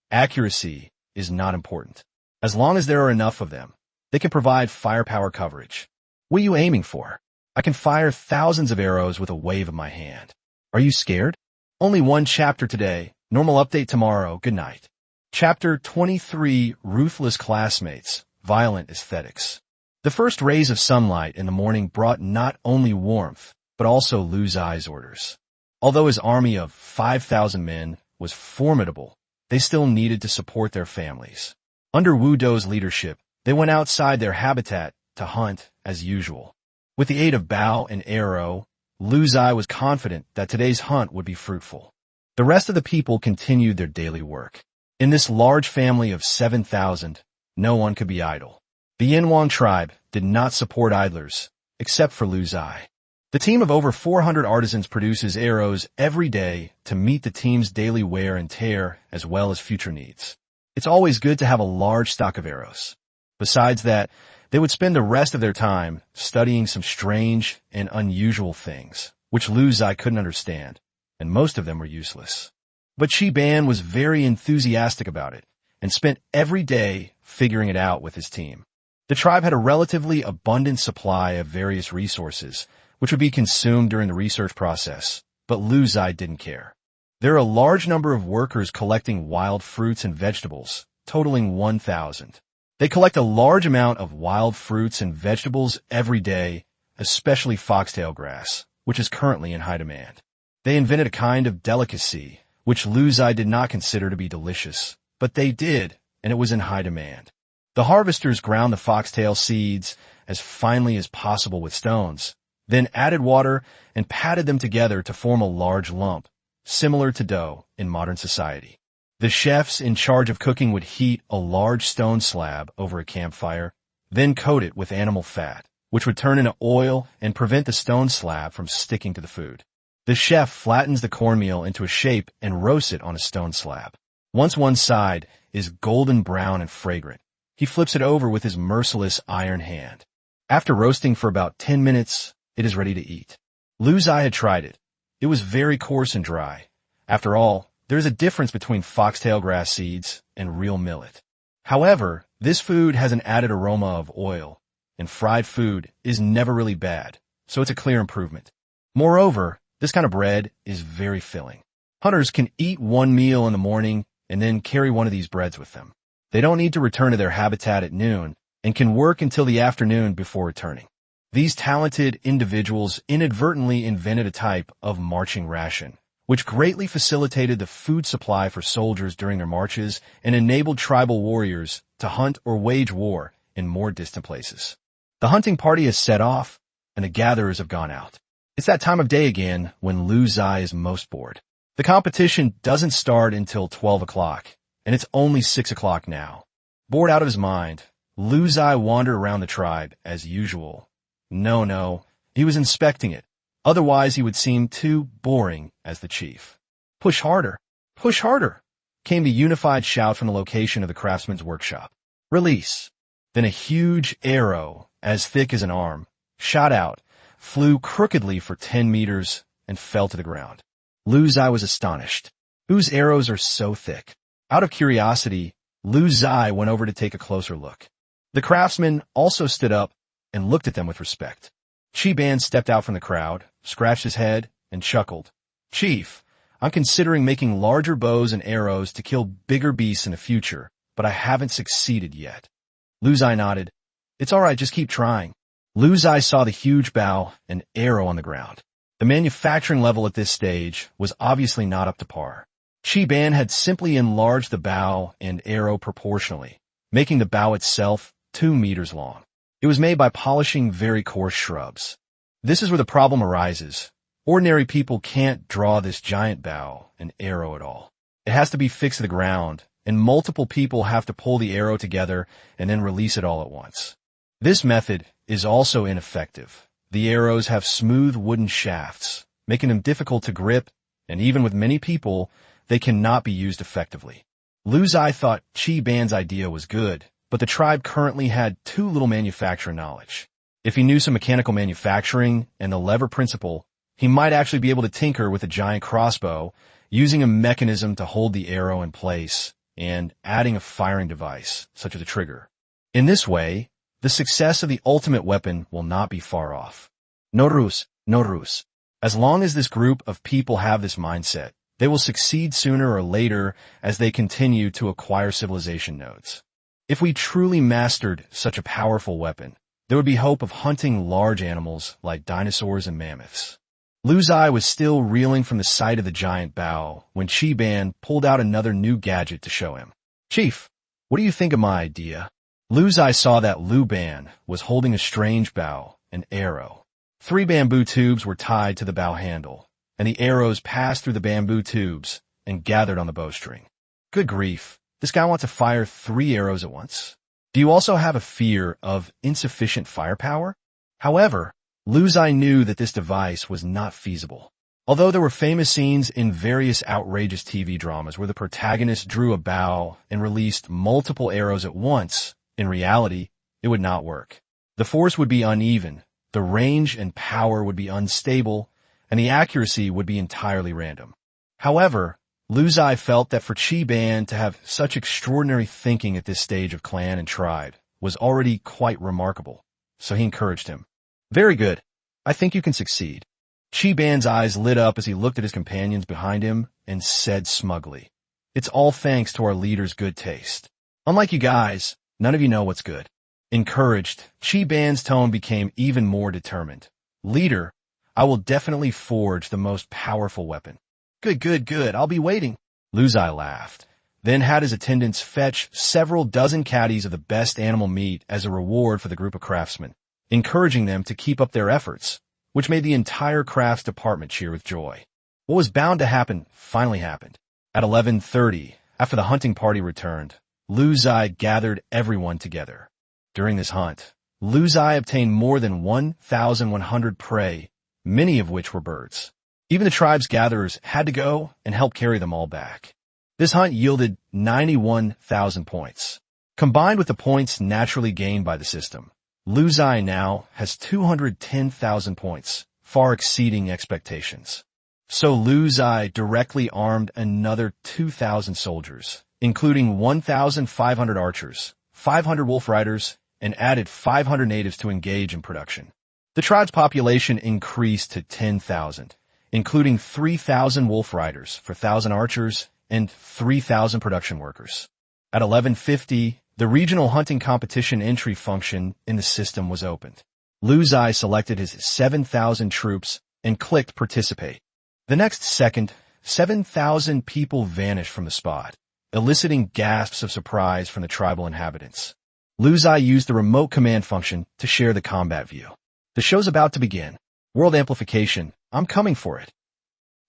Accuracy is not important. As long as there are enough of them, they can provide firepower coverage. What are you aiming for? I can fire thousands of arrows with a wave of my hand. Are you scared? Only one chapter today. Normal update tomorrow. Good night. Chapter 23, Ruthless Classmates, Violent Aesthetics. The first rays of sunlight in the morning brought not only warmth, but also Lu Ziye's orders. Although his army of 5,000 men was formidable, they still needed to support their families. Under Wu Dou's leadership, they went outside their habitat to hunt as usual. With the aid of bow and arrow, Lu Ziye was confident that today's hunt would be fruitful. The rest of the people continued their daily work. In this large family of 7,000, no one could be idle. The Yinhuang tribe did not support idlers, except for Lu Ziye. The team of over 400 artisans produces arrows every day to meet the team's daily wear and tear as well as future needs. It's always good to have a large stock of arrows. Besides that, they would spend the rest of their time studying some strange and unusual things, which Lu Ziye couldn't understand, and most of them were useless. But Ban was very enthusiastic about it and spent every day figuring it out with his team. The tribe had a relatively abundant supply of various resources, which would be consumed during the research process, but Lu Ziye didn't care. There are a large number of workers collecting wild fruits and vegetables, totaling 1,000. They collect a large amount of wild fruits and vegetables every day, especially foxtail grass, which is currently in high demand. They invented a kind of delicacy, which Lu Ziye did not consider to be delicious, but they did, and it was in high demand. The harvesters ground the foxtail seeds as finely as possible with stones, then added water and patted them together to form a large lump, similar to dough in modern society. The chefs in charge of cooking would heat a large stone slab over a campfire, then coat it with animal fat, which would turn into oil and prevent the stone slab from sticking to the food. The chef flattens the cornmeal into a shape and roasts it on a stone slab. Once one side is golden brown and fragrant, he flips it over with his merciless iron hand. After roasting for about 10 minutes, it is ready to eat. Lu Ziye had tried it. It was very coarse and dry. After all, there is a difference between foxtail grass seeds and real millet. However, this food has an added aroma of oil, and fried food is never really bad, so it's a clear improvement. Moreover, this kind of bread is very filling. Hunters can eat one meal in the morning and then carry one of these breads with them. They don't need to return to their habitat at noon and can work until the afternoon before returning. These talented individuals inadvertently invented a type of marching ration, which greatly facilitated the food supply for soldiers during their marches and enabled tribal warriors to hunt or wage war in more distant places. The hunting party has set off, and the gatherers have gone out. It's that time of day again when Lu Ziye is most bored. The competition doesn't start until 12 o'clock, and it's only 6 o'clock now. Bored out of his mind, Lu Ziye wandered around the tribe as usual. No, he was inspecting it. Otherwise, he would seem too boring as the chief. Push harder, came the unified shout from the location of the craftsman's workshop. Release. Then a huge arrow, as thick as an arm, shot out, flew crookedly for 10 meters, and fell to the ground. Lu Ziye was astonished. Whose arrows are so thick? Out of curiosity, Lu Ziye went over to take a closer look. The craftsman also stood up and looked at them with respect. Ban stepped out from the crowd, scratched his head, and chuckled. Chief, I'm considering making larger bows and arrows to kill bigger beasts in the future, but I haven't succeeded yet. Lu Ziye nodded. It's all right, just keep trying. Lu Ziye saw the huge bow and arrow on the ground. The manufacturing level at this stage was obviously not up to par. Ban had simply enlarged the bow and arrow proportionally, making the bow itself 2 meters long. It was made by polishing very coarse shrubs. This is where the problem arises. Ordinary people can't draw this giant bow and arrow at all. It has to be fixed to the ground, and multiple people have to pull the arrow together and then release it all at once. This method is also ineffective. The arrows have smooth wooden shafts, making them difficult to grip and even with many people, they cannot be used effectively. Lu Zai thought Qi Ban's idea was good, but the tribe currently had too little manufacturing knowledge. If he knew some mechanical manufacturing and the lever principle, he might actually be able to tinker with a giant crossbow, using a mechanism to hold the arrow in place and adding a firing device, such as a trigger. In this way, the success of the ultimate weapon will not be far off. No ruse, no ruse. As long as this group of people have this mindset, they will succeed sooner or later as they continue to acquire civilization nodes. If we truly mastered such a powerful weapon, there would be hope of hunting large animals like dinosaurs and mammoths. Lu Zai was still reeling from the sight of the giant bow when Qi Ban pulled out another new gadget to show him. Chief, what do you think of my idea? Lu Zai saw that Lu Ban was holding a strange bow, an arrow. 3 bamboo tubes were tied to the bow handle, and the arrows passed through the bamboo tubes and gathered on the bowstring. Good grief, this guy wants to fire 3 arrows at once. Do you also have a fear of insufficient firepower? However, Lu Zai knew that this device was not feasible. Although there were famous scenes in various outrageous TV dramas where the protagonist drew a bow and released multiple arrows at once, in reality, it would not work. The force would be uneven, the range and power would be unstable, and the accuracy would be entirely random. However, Lu Zai felt that for Qi Ban to have such extraordinary thinking at this stage of clan and tribe was already quite remarkable, so he encouraged him. Very good. I think you can succeed. Qi Ban's eyes lit up as he looked at his companions behind him and said smugly, It's all thanks to our leader's good taste. Unlike you guys, none of you know what's good. Encouraged, Qi Ban's tone became even more determined. Leader, I will definitely forge the most powerful weapon. Good. I'll be waiting. Lu Zai laughed, then had his attendants fetch several dozen caddies of the best animal meat as a reward for the group of craftsmen, encouraging them to keep up their efforts, which made the entire crafts department cheer with joy. What was bound to happen finally happened. At 11:30, after the hunting party returned, Lu Zai gathered everyone together. During this hunt, Lu Zai obtained more than 1,100 prey, many of which were birds. Even the tribe's gatherers had to go and help carry them all back. This hunt yielded 91,000 points. Combined with the points naturally gained by the system, Lu Zai now has 210,000 points, far exceeding expectations. So Lu Zai directly armed another 2,000 soldiers, including 1,500 archers, 500 wolf riders, and added 500 natives to engage in production. The tribe's population increased to 10,000, including 3,000 wolf riders for 1,000 archers and 3,000 production workers. At 11:50, the regional hunting competition entry function in the system was opened. Lu Zai selected his 7,000 troops and clicked Participate. The next second, 7,000 people vanished from the spot, eliciting gasps of surprise from the tribal inhabitants. Lu Zai used the remote command function to share the combat view. The show's about to begin. World amplification. I'm coming for it.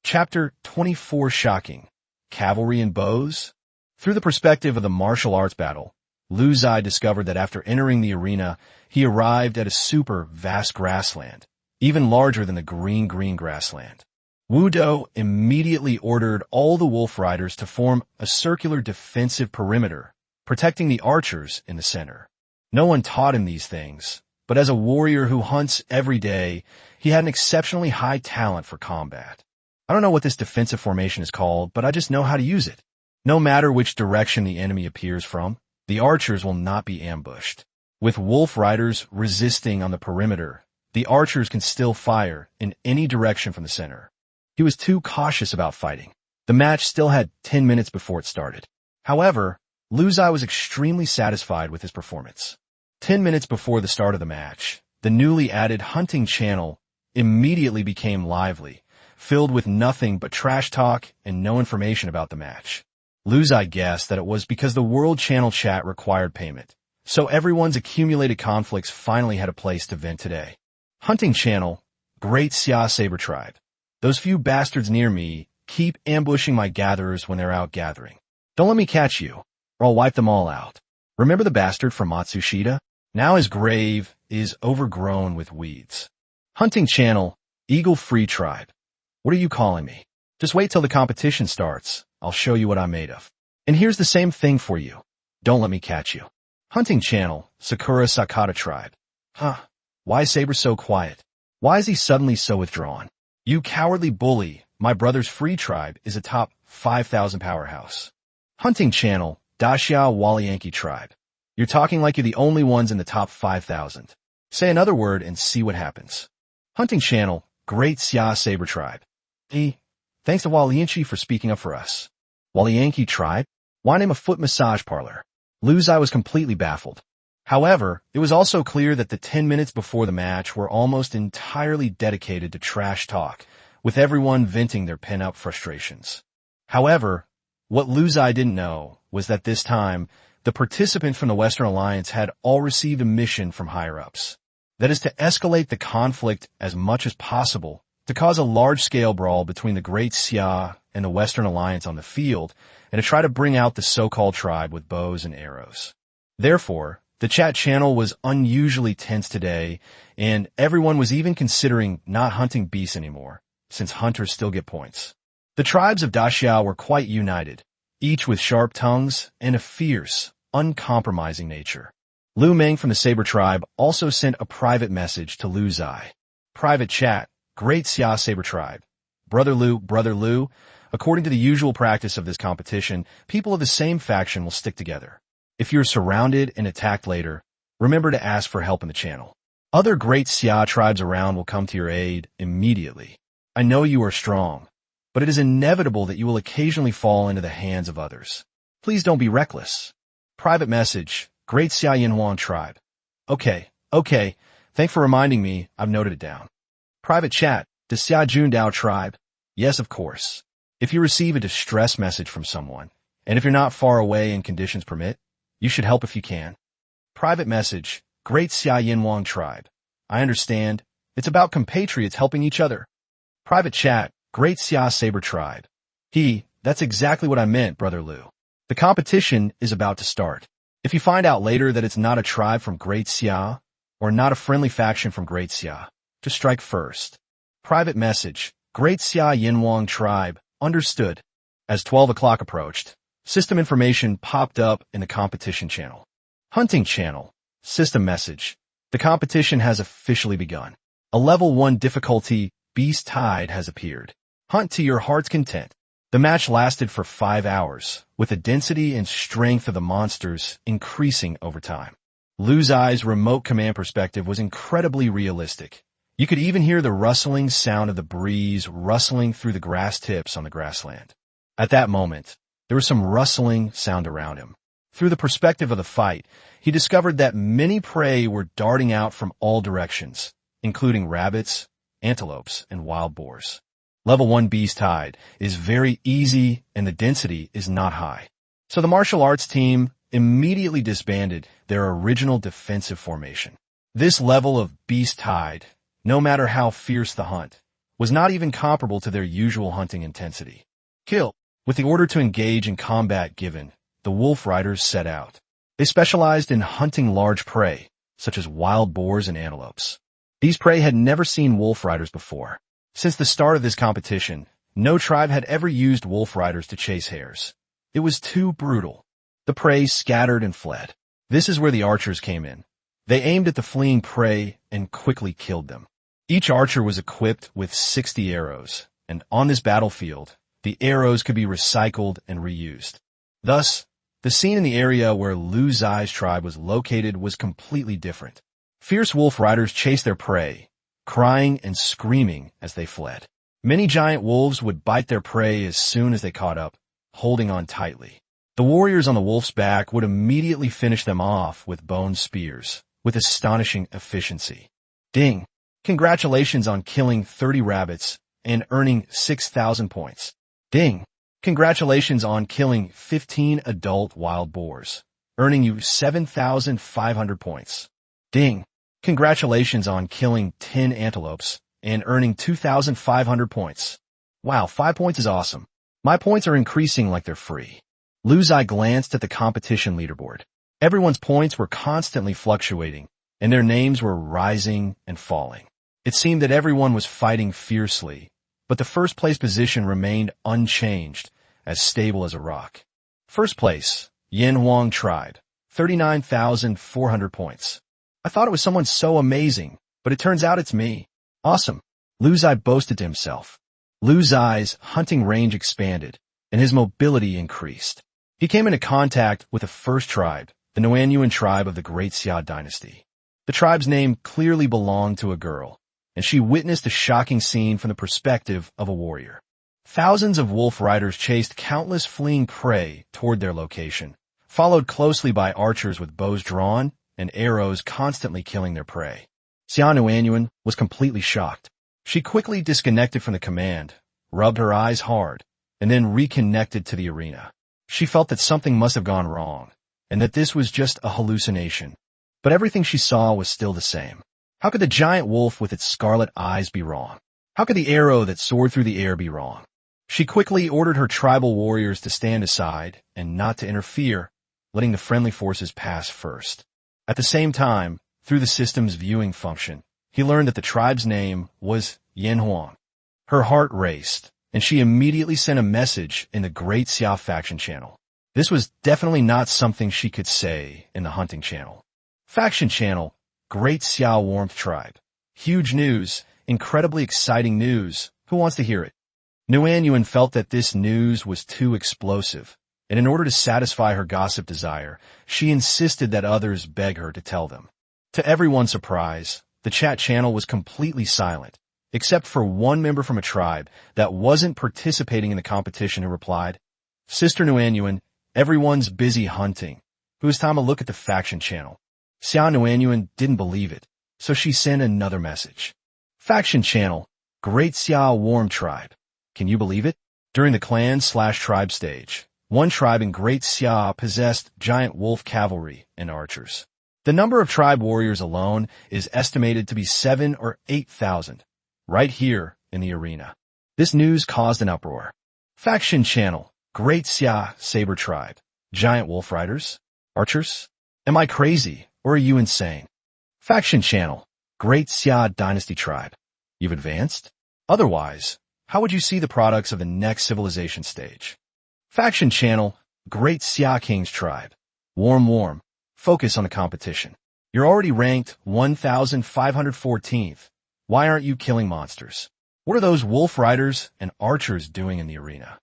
Chapter 24 Shocking. Cavalry and Bows. Through the perspective of the martial arts battle, Lu Zai discovered that after entering the arena, he arrived at a super vast grassland, even larger than the green grassland. Wu Do immediately ordered all the wolf riders to form a circular defensive perimeter, protecting the archers in the center. No one taught him these things, but as a warrior who hunts every day, he had an exceptionally high talent for combat. I don't know what this defensive formation is called, but I just know how to use it. No matter which direction the enemy appears from, the archers will not be ambushed. With wolf riders resisting on the perimeter, the archers can still fire in any direction from the center. He was too cautious about fighting. The match still had 10 minutes before it started. However, Lu Zai was extremely satisfied with his performance. 10 minutes before the start of the match, the newly added hunting channel immediately became lively, filled with nothing but trash talk and no information about the match. Lu Zai guessed that it was because the World Channel chat required payment, so everyone's accumulated conflicts finally had a place to vent today. Hunting channel, Great Xia Saber Tribe. Those few bastards near me keep ambushing my gatherers when they're out gathering. Don't let me catch you, or I'll wipe them all out. Remember the bastard from Matsushita? Now his grave is overgrown with weeds. Hunting channel, Eagle Free Tribe. What are you calling me? Just wait till the competition starts. I'll show you what I'm made of. And here's the same thing for you. Don't let me catch you. Hunting Channel, Sakura Sakata Tribe. Huh. Why is Saber so quiet? Why is he suddenly so withdrawn? You cowardly bully, my brother's free tribe is a top 5,000 powerhouse. Hunting Channel, Daxia Walianki Tribe. You're talking like you're the only ones in the top 5,000. Say another word and see what happens. Hunting Channel, Great Xia Saber Tribe. Thanks to Walianchi for speaking up for us. Walianki Tribe? Why name a foot massage parlor? Lu Ziye was completely baffled. However, it was also clear that the 10 minutes before the match were almost entirely dedicated to trash talk, with everyone venting their pent-up frustrations. However, what Lu Ziye didn't know was that this time, the participants from the Western Alliance had all received a mission from higher-ups. That is to escalate the conflict as much as possible, to cause a large-scale brawl between the Great Xia and the Western Alliance on the field, and to try to bring out the so-called tribe with bows and arrows. Therefore, the chat channel was unusually tense today, and everyone was even considering not hunting beasts anymore, since hunters still get points. The tribes of Daxia were quite united, each with sharp tongues and a fierce, uncompromising nature. Lu Meng from the Saber tribe also sent a private message to Lu Ziye. Private chat, Great Xia Saber tribe. Brother Lu, according to the usual practice of this competition, people of the same faction will stick together. If you're surrounded and attacked later, remember to ask for help in the channel. Other Great Xia tribes around will come to your aid immediately. I know you are strong, but it is inevitable that you will occasionally fall into the hands of others. Please don't be reckless. Private message, Great Xia Yinhuang tribe. Okay. Thanks for reminding me. I've noted it down. Private chat, the Xia Jundao tribe. Yes, of course. If you receive a distress message from someone, and if you're not far away and conditions permit, you should help if you can. Private message, Great Xia Yinhuang tribe. I understand. It's about compatriots helping each other. Private chat, Great Xia Saber tribe. That's exactly what I meant, Brother Lu. The competition is about to start. If you find out later that it's not a tribe from Great Xia, or not a friendly faction from Great Xia, just strike first. Private message, Great Xia Yinhuang tribe. Understood. As 12 o'clock approached, system information popped up in the competition channel. Hunting channel. System message. The competition has officially begun. A level 1 difficulty, Beast Tide, has appeared. Hunt to your heart's content. The match lasted for 5 hours, with the density and strength of the monsters increasing over time. Lu Ziye's remote command perspective was incredibly realistic. You could even hear the rustling sound of the breeze rustling through the grass tips on the grassland. At that moment, there was some rustling sound around him. Through the perspective of the fight, he discovered that many prey were darting out from all directions, including rabbits, antelopes, and wild boars. Level 1 Beast Tide is very easy and the density is not high. So the martial arts team immediately disbanded their original defensive formation. This level of Beast Tide, no matter how fierce the hunt, was not even comparable to their usual hunting intensity. Kill. With the order to engage in combat given, the wolf riders set out. They specialized in hunting large prey, such as wild boars and antelopes. These prey had never seen wolf riders before. Since the start of this competition, no tribe had ever used wolf riders to chase hares. It was too brutal. The prey scattered and fled. This is where the archers came in. They aimed at the fleeing prey and quickly killed them. Each archer was equipped with 60 arrows, and on this battlefield, the arrows could be recycled and reused. Thus, the scene in the area where Lu Ziye's tribe was located was completely different. Fierce wolf riders chased their prey, crying and screaming as they fled. Many giant wolves would bite their prey as soon as they caught up, holding on tightly. The warriors on the wolf's back would immediately finish them off with bone spears, with astonishing efficiency. Ding! Congratulations on killing 30 rabbits and earning 6,000 points. Ding! Congratulations on killing 15 adult wild boars, earning you 7,500 points. Ding! Congratulations on killing 10 antelopes and earning 2,500 points. Wow, 5 points is awesome. My points are increasing like they're free. Lu Ziye glanced at the competition leaderboard. Everyone's points were constantly fluctuating, and their names were rising and falling. It seemed that everyone was fighting fiercely, but the first place position remained unchanged, as stable as a rock. First place, Yin Huang Tribe, 39,400 points. I thought it was someone so amazing, but it turns out it's me. Awesome. Lu Ziye boasted to himself. Lu Ziye's hunting range expanded, and his mobility increased. He came into contact with the first tribe, the Nuanyuan tribe of the Great Xia dynasty. The tribe's name clearly belonged to a girl, and she witnessed a shocking scene from the perspective of a warrior. Thousands of wolf riders chased countless fleeing prey toward their location, followed closely by archers with bows drawn and arrows constantly killing their prey. Xia Nuanyuan was completely shocked. She quickly disconnected from the command, rubbed her eyes hard, and then reconnected to the arena. She felt that something must have gone wrong, and that this was just a hallucination. But everything she saw was still the same. How could the giant wolf with its scarlet eyes be wrong? How could the arrow that soared through the air be wrong? She quickly ordered her tribal warriors to stand aside and not to interfere, letting the friendly forces pass first. At the same time, through the system's viewing function, he learned that the tribe's name was Yin Huang. Her heart raced, and she immediately sent a message in the Great Xia faction channel. This was definitely not something she could say in the hunting channel. Faction channel, Great Xia Warmth Tribe. Huge news, incredibly exciting news. Who wants to hear it? Nuanyuan felt that this news was too explosive, and in order to satisfy her gossip desire, she insisted that others beg her to tell them. To everyone's surprise, the chat channel was completely silent, except for one member from a tribe that wasn't participating in the competition who replied, "Sister Nuanyuan, everyone's busy hunting. It was time to look at the faction channel." Xia Nuanyuan didn't believe it, so she sent another message. Faction channel, Great Xia Warm Tribe. Can you believe it? During the clan/tribe stage, one tribe in Great Xia possessed giant wolf cavalry and archers. The number of tribe warriors alone is estimated to be 7,000 or 8,000, right here in the arena. This news caused an uproar. Faction channel, Great Xia Saber Tribe. Giant wolf riders? Archers? Am I crazy, or are you insane? Faction channel, Great Xia Dynasty Tribe. You've advanced? Otherwise, how would you see the products of the next civilization stage? Faction channel, Great Xia King's Tribe. Warm. Focus on the competition. You're already ranked 1,514th. Why aren't you killing monsters? What are those wolf riders and archers doing in the arena?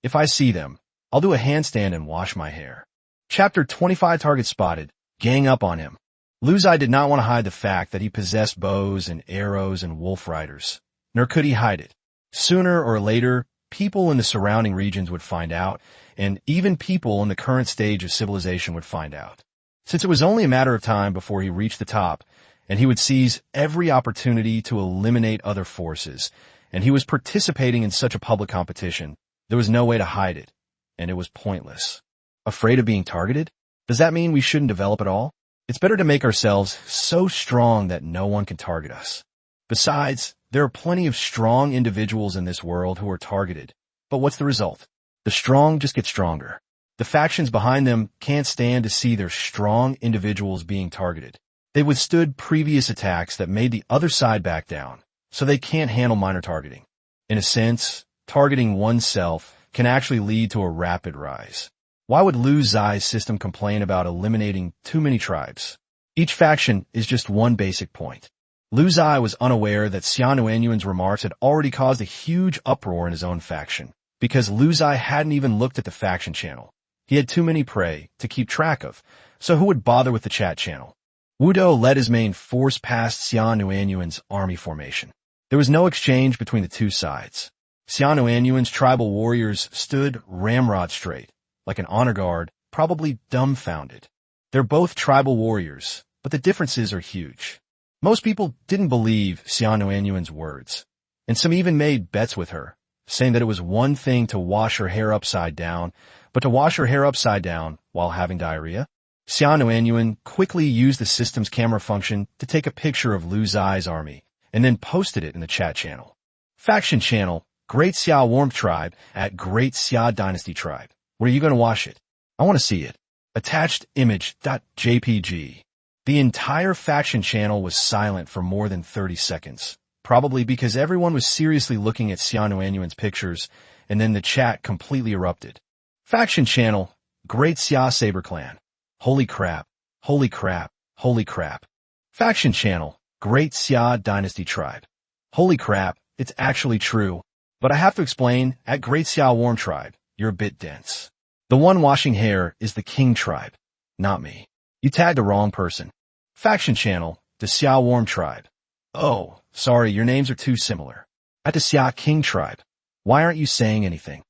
If I see them, I'll do a handstand and wash my hair. Chapter 25 Target spotted. Gang up on him. Lu Ziye did not want to hide the fact that he possessed bows and arrows and wolf riders, nor could he hide it. Sooner or later, people in the surrounding regions would find out, and even people in the current stage of civilization would find out. Since it was only a matter of time before he reached the top, and he would seize every opportunity to eliminate other forces, and he was participating in such a public competition, there was no way to hide it, and it was pointless. Afraid of being targeted? Does that mean we shouldn't develop at all? It's better to make ourselves so strong that no one can target us. Besides, there are plenty of strong individuals in this world who are targeted. But what's the result? The strong just get stronger. The factions behind them can't stand to see their strong individuals being targeted. They withstood previous attacks that made the other side back down, so they can't handle minor targeting. In a sense, targeting oneself can actually lead to a rapid rise. Why would Lu Ziye's system complain about eliminating too many tribes? Each faction is just one basic point. Lu Ziye was unaware that Xia Nuanyuan's remarks had already caused a huge uproar in his own faction, because Lu Ziye hadn't even looked at the faction channel. He had too many prey to keep track of, so who would bother with the chat channel? Wudo led his main force past Xia Nuanyuan's army formation. There was no exchange between the two sides. Xia Nuanyuan's tribal warriors stood ramrod straight, like an honor guard, probably dumbfounded. They're both tribal warriors, but the differences are huge. Most people didn't believe Xia Nuanyuan's words, and some even made bets with her, saying that it was one thing to wash her hair upside down, but to wash her hair upside down while having diarrhea? Xia Nuanyuan quickly used the system's camera function to take a picture of Lu Ziye's army, and then posted it in the chat channel. Faction channel, Great Xia Warmth Tribe at Great Xia Dynasty Tribe. Where are you going to wash it? I want to see it. Attached image.jpg. The entire faction channel was silent for more than 30 seconds. probably because everyone was seriously looking at Xiaonuanyuan's pictures, and then the chat completely erupted. Faction channel, Great Xia Saber Clan. Holy crap, holy crap, holy crap. Faction channel, Great Xia Dynasty Tribe. Holy crap, it's actually true. But I have to explain, at Great Xia Warm Tribe, you're a bit dense. The one washing hair is the King Tribe, not me. You tagged the wrong person. Faction channel, the Xia Warm Tribe. Oh, sorry, your names are too similar. At the Xia King Tribe. Why aren't you saying anything?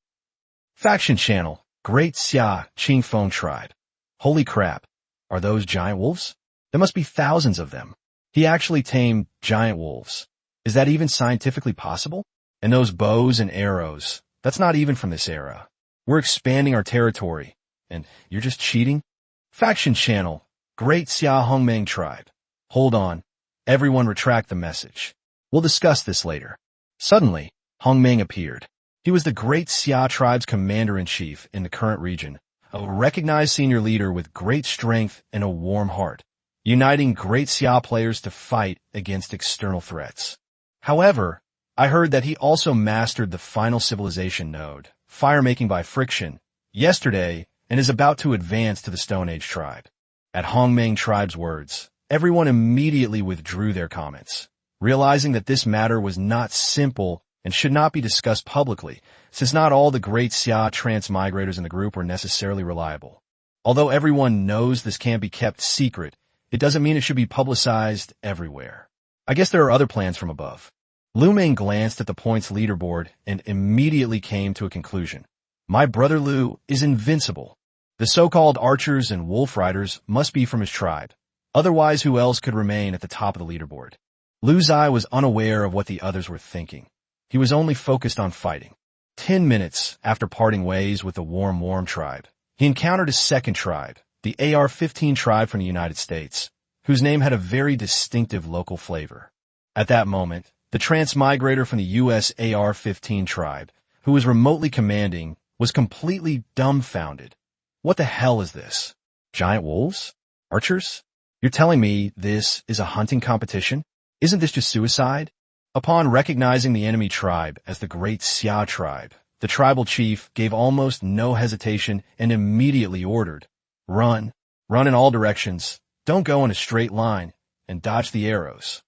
Faction channel, Great Xia Qingfeng Tribe. Holy crap, are those giant wolves? There must be thousands of them. He actually tamed giant wolves. Is that even scientifically possible? And those bows and arrows, that's not even from this era. We're expanding our territory, and you're just cheating? Faction channel, Great Xia Hongmeng Tribe. Hold on. Everyone retract the message. We'll discuss this later. Suddenly, Hongmeng appeared. He was the Great Xia Tribe's commander-in-chief in the current region, a recognized senior leader with great strength and a warm heart, uniting Great Xia players to fight against external threats. However, I heard that he also mastered the final civilization node, fire-making by friction, yesterday, and is about to advance to the Stone Age tribe. At Hongmeng Tribe's words, everyone immediately withdrew their comments, realizing that this matter was not simple and should not be discussed publicly, since not all the Great Xia transmigrators in the group were necessarily reliable. Although everyone knows this can't be kept secret, it doesn't mean it should be publicized everywhere. I guess there are other plans from above. Lu Meng glanced at the points leaderboard and immediately came to a conclusion. My brother Lu is invincible. The so-called archers and wolf riders must be from his tribe. Otherwise, who else could remain at the top of the leaderboard? Lu Ziye was unaware of what the others were thinking. He was only focused on fighting. 10 minutes after parting ways with the Warm tribe, he encountered a second tribe, the AR-15 tribe from the United States, whose name had a very distinctive local flavor. At that moment, the transmigrator from the U.S. AR-15 tribe, who was remotely commanding, was completely dumbfounded. What the hell is this? Giant wolves? Archers? You're telling me this is a hunting competition? Isn't this just suicide? Upon recognizing the enemy tribe as the Great Xia tribe, the tribal chief gave almost no hesitation and immediately ordered, Run. Run in all directions. Don't go in a straight line, and dodge the arrows.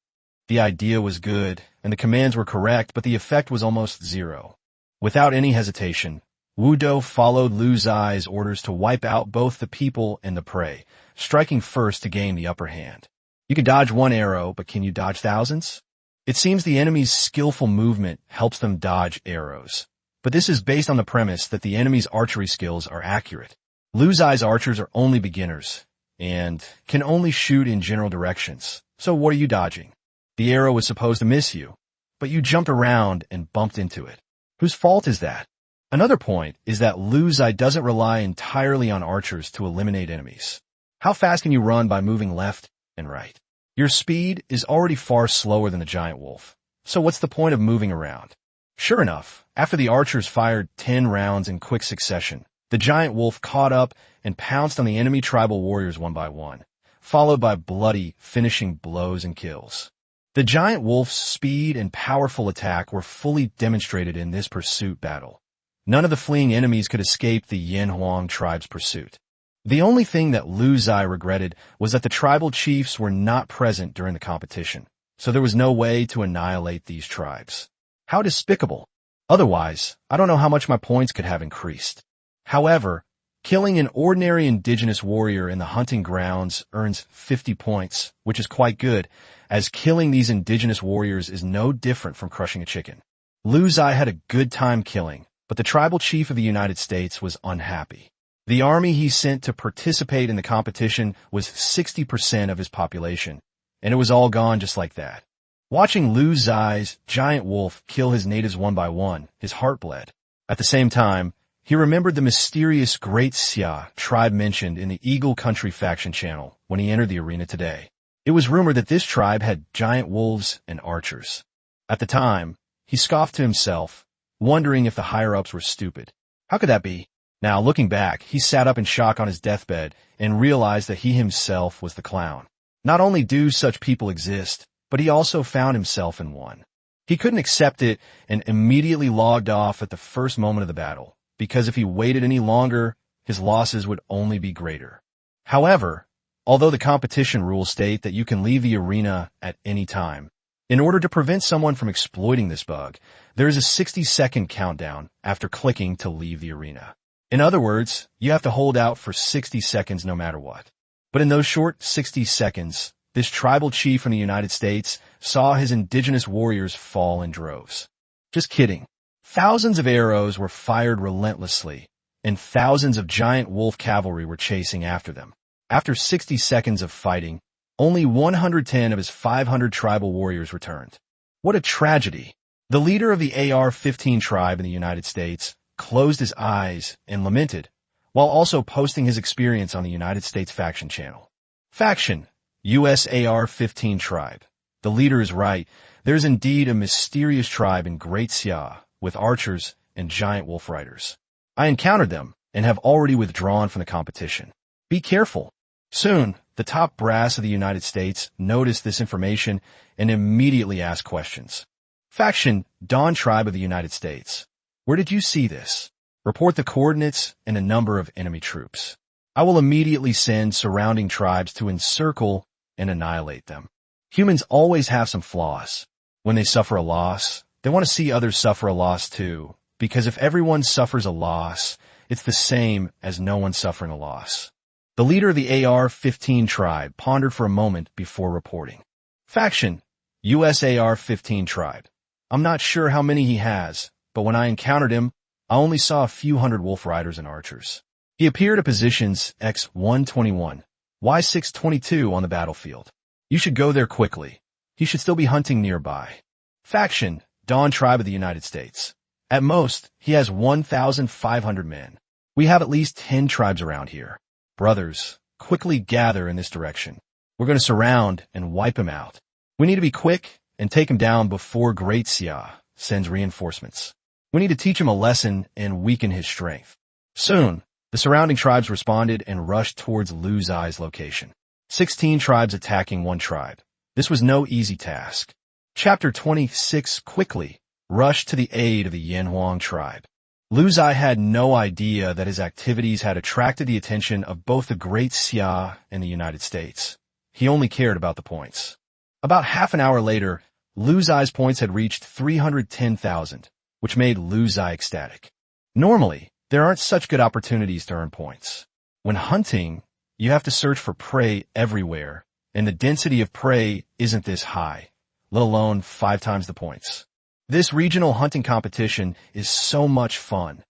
The idea was good, and the commands were correct, but the effect was almost zero. Without any hesitation, Wu Do followed Lu Ziye's orders to wipe out both the people and the prey, striking first to gain the upper hand. You can dodge one arrow, but can you dodge thousands? It seems the enemy's skillful movement helps them dodge arrows. But this is based on the premise that the enemy's archery skills are accurate. Lu Ziye's archers are only beginners, and can only shoot in general directions. So what are you dodging? The arrow was supposed to miss you, but you jumped around and bumped into it. Whose fault is that? Another point is that Lu Ziye doesn't rely entirely on archers to eliminate enemies. How fast can you run by moving left and right? Your speed is already far slower than the giant wolf, so what's the point of moving around? Sure enough, after the archers fired 10 rounds in quick succession, the giant wolf caught up and pounced on the enemy tribal warriors one by one, followed by bloody, finishing blows and kills. The giant wolf's speed and powerful attack were fully demonstrated in this pursuit battle. None of the fleeing enemies could escape the Yanhuang tribe's pursuit. The only thing that Lu Ziye regretted was that the tribal chiefs were not present during the competition, so there was no way to annihilate these tribes. How despicable! Otherwise, I don't know how much my points could have increased. However, killing an ordinary indigenous warrior in the hunting grounds earns 50 points, which is quite good, as killing these indigenous warriors is no different from crushing a chicken. Lu Ziye had a good time killing, but the tribal chief of the United States was unhappy. The army he sent to participate in the competition was 60% of his population, and it was all gone just like that. Watching Lu Ziye's giant wolf kill his natives one by one, his heart bled. At the same time, he remembered the mysterious Great Xia tribe mentioned in the Eagle Country faction channel when he entered the arena today. It was rumored that this tribe had giant wolves and archers. At the time, he scoffed to himself, wondering if the higher-ups were stupid. How could that be? Now, looking back, he sat up in shock on his deathbed and realized that he himself was the clown. Not only do such people exist, but he also found himself in one. He couldn't accept it and immediately logged off at the first moment of the battle, because if he waited any longer, his losses would only be greater. However, although the competition rules state that you can leave the arena at any time, in order to prevent someone from exploiting this bug, there is a 60-second countdown after clicking to leave the arena. In other words, you have to hold out for 60 seconds no matter what. But in those short 60 seconds, this tribal chief in the United States saw his indigenous warriors fall in droves. Just kidding. Thousands of arrows were fired relentlessly, and thousands of giant wolf cavalry were chasing after them. After 60 seconds of fighting, only 110 of his 500 tribal warriors returned. What a tragedy. The leader of the AR-15 tribe in the United States closed his eyes and lamented, while also posting his experience on the United States Faction channel. Faction, US AR-15 tribe. The leader is right. There is indeed a mysterious tribe in Great Ziye with archers and giant wolf riders. I encountered them and have already withdrawn from the competition. Be careful. Soon, the top brass of the United States noticed this information and immediately asked questions. Faction, Dawn Tribe of the United States. Where did you see this? Report the coordinates and a number of enemy troops. I will immediately send surrounding tribes to encircle and annihilate them. Humans always have some flaws. When they suffer a loss, they want to see others suffer a loss too, because if everyone suffers a loss, it's the same as no one suffering a loss. The leader of the AR-15 tribe pondered for a moment before reporting. Faction, US AR-15 tribe. I'm not sure how many he has, but when I encountered him, I only saw a few hundred wolf riders and archers. He appeared at positions X-121, Y-622 on the battlefield. You should go there quickly. He should still be hunting nearby. Faction, Dawn Tribe of the United States. At most, he has 1,500 men. We have at least 10 tribes around here. Brothers, quickly gather in this direction. We're going to surround and wipe him out. We need to be quick and take him down before Great Ziye sends reinforcements. We need to teach him a lesson and weaken his strength. Soon, the surrounding tribes responded and rushed towards Lu Ziye's location. 16 tribes attacking one tribe. This was no easy task. Chapter 26 quickly rushed to the aid of the Yanhuang tribe. Lu Ziye had no idea that his activities had attracted the attention of both the Great Ziye and the United States. He only cared about the points. About half an hour later, Lu Ziye's points had reached 310,000, which made Lu Ziye ecstatic. Normally, there aren't such good opportunities to earn points. When hunting, you have to search for prey everywhere, and the density of prey isn't this high, let alone 5 times the points. This regional hunting competition is so much fun.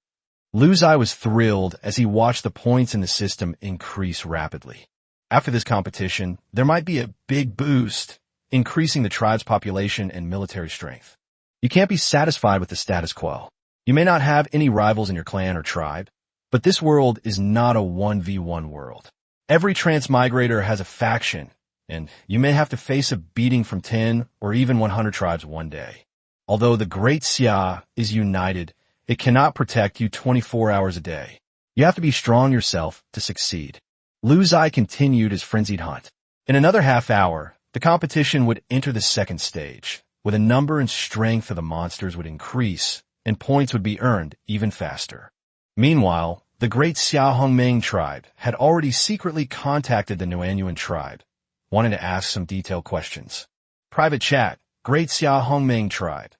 Lu Ziye was thrilled as he watched the points in the system increase rapidly. After this competition, there might be a big boost, increasing the tribe's population and military strength. You can't be satisfied with the status quo. You may not have any rivals in your clan or tribe, but this world is not a 1v1 world. Every transmigrator has a faction, and you may have to face a beating from 10 or even 100 tribes one day. Although the Great Ziye is united, it cannot protect you 24 hours a day. You have to be strong yourself to succeed. Lu Ziye continued his frenzied hunt. In another half hour, the competition would enter the second stage, where the number and strength of the monsters would increase, and points would be earned even faster. Meanwhile, the Great Xiaohongming tribe had already secretly contacted the Nuanyuan tribe, wanting to ask some detailed questions. Private chat, Great Xiaohongming tribe.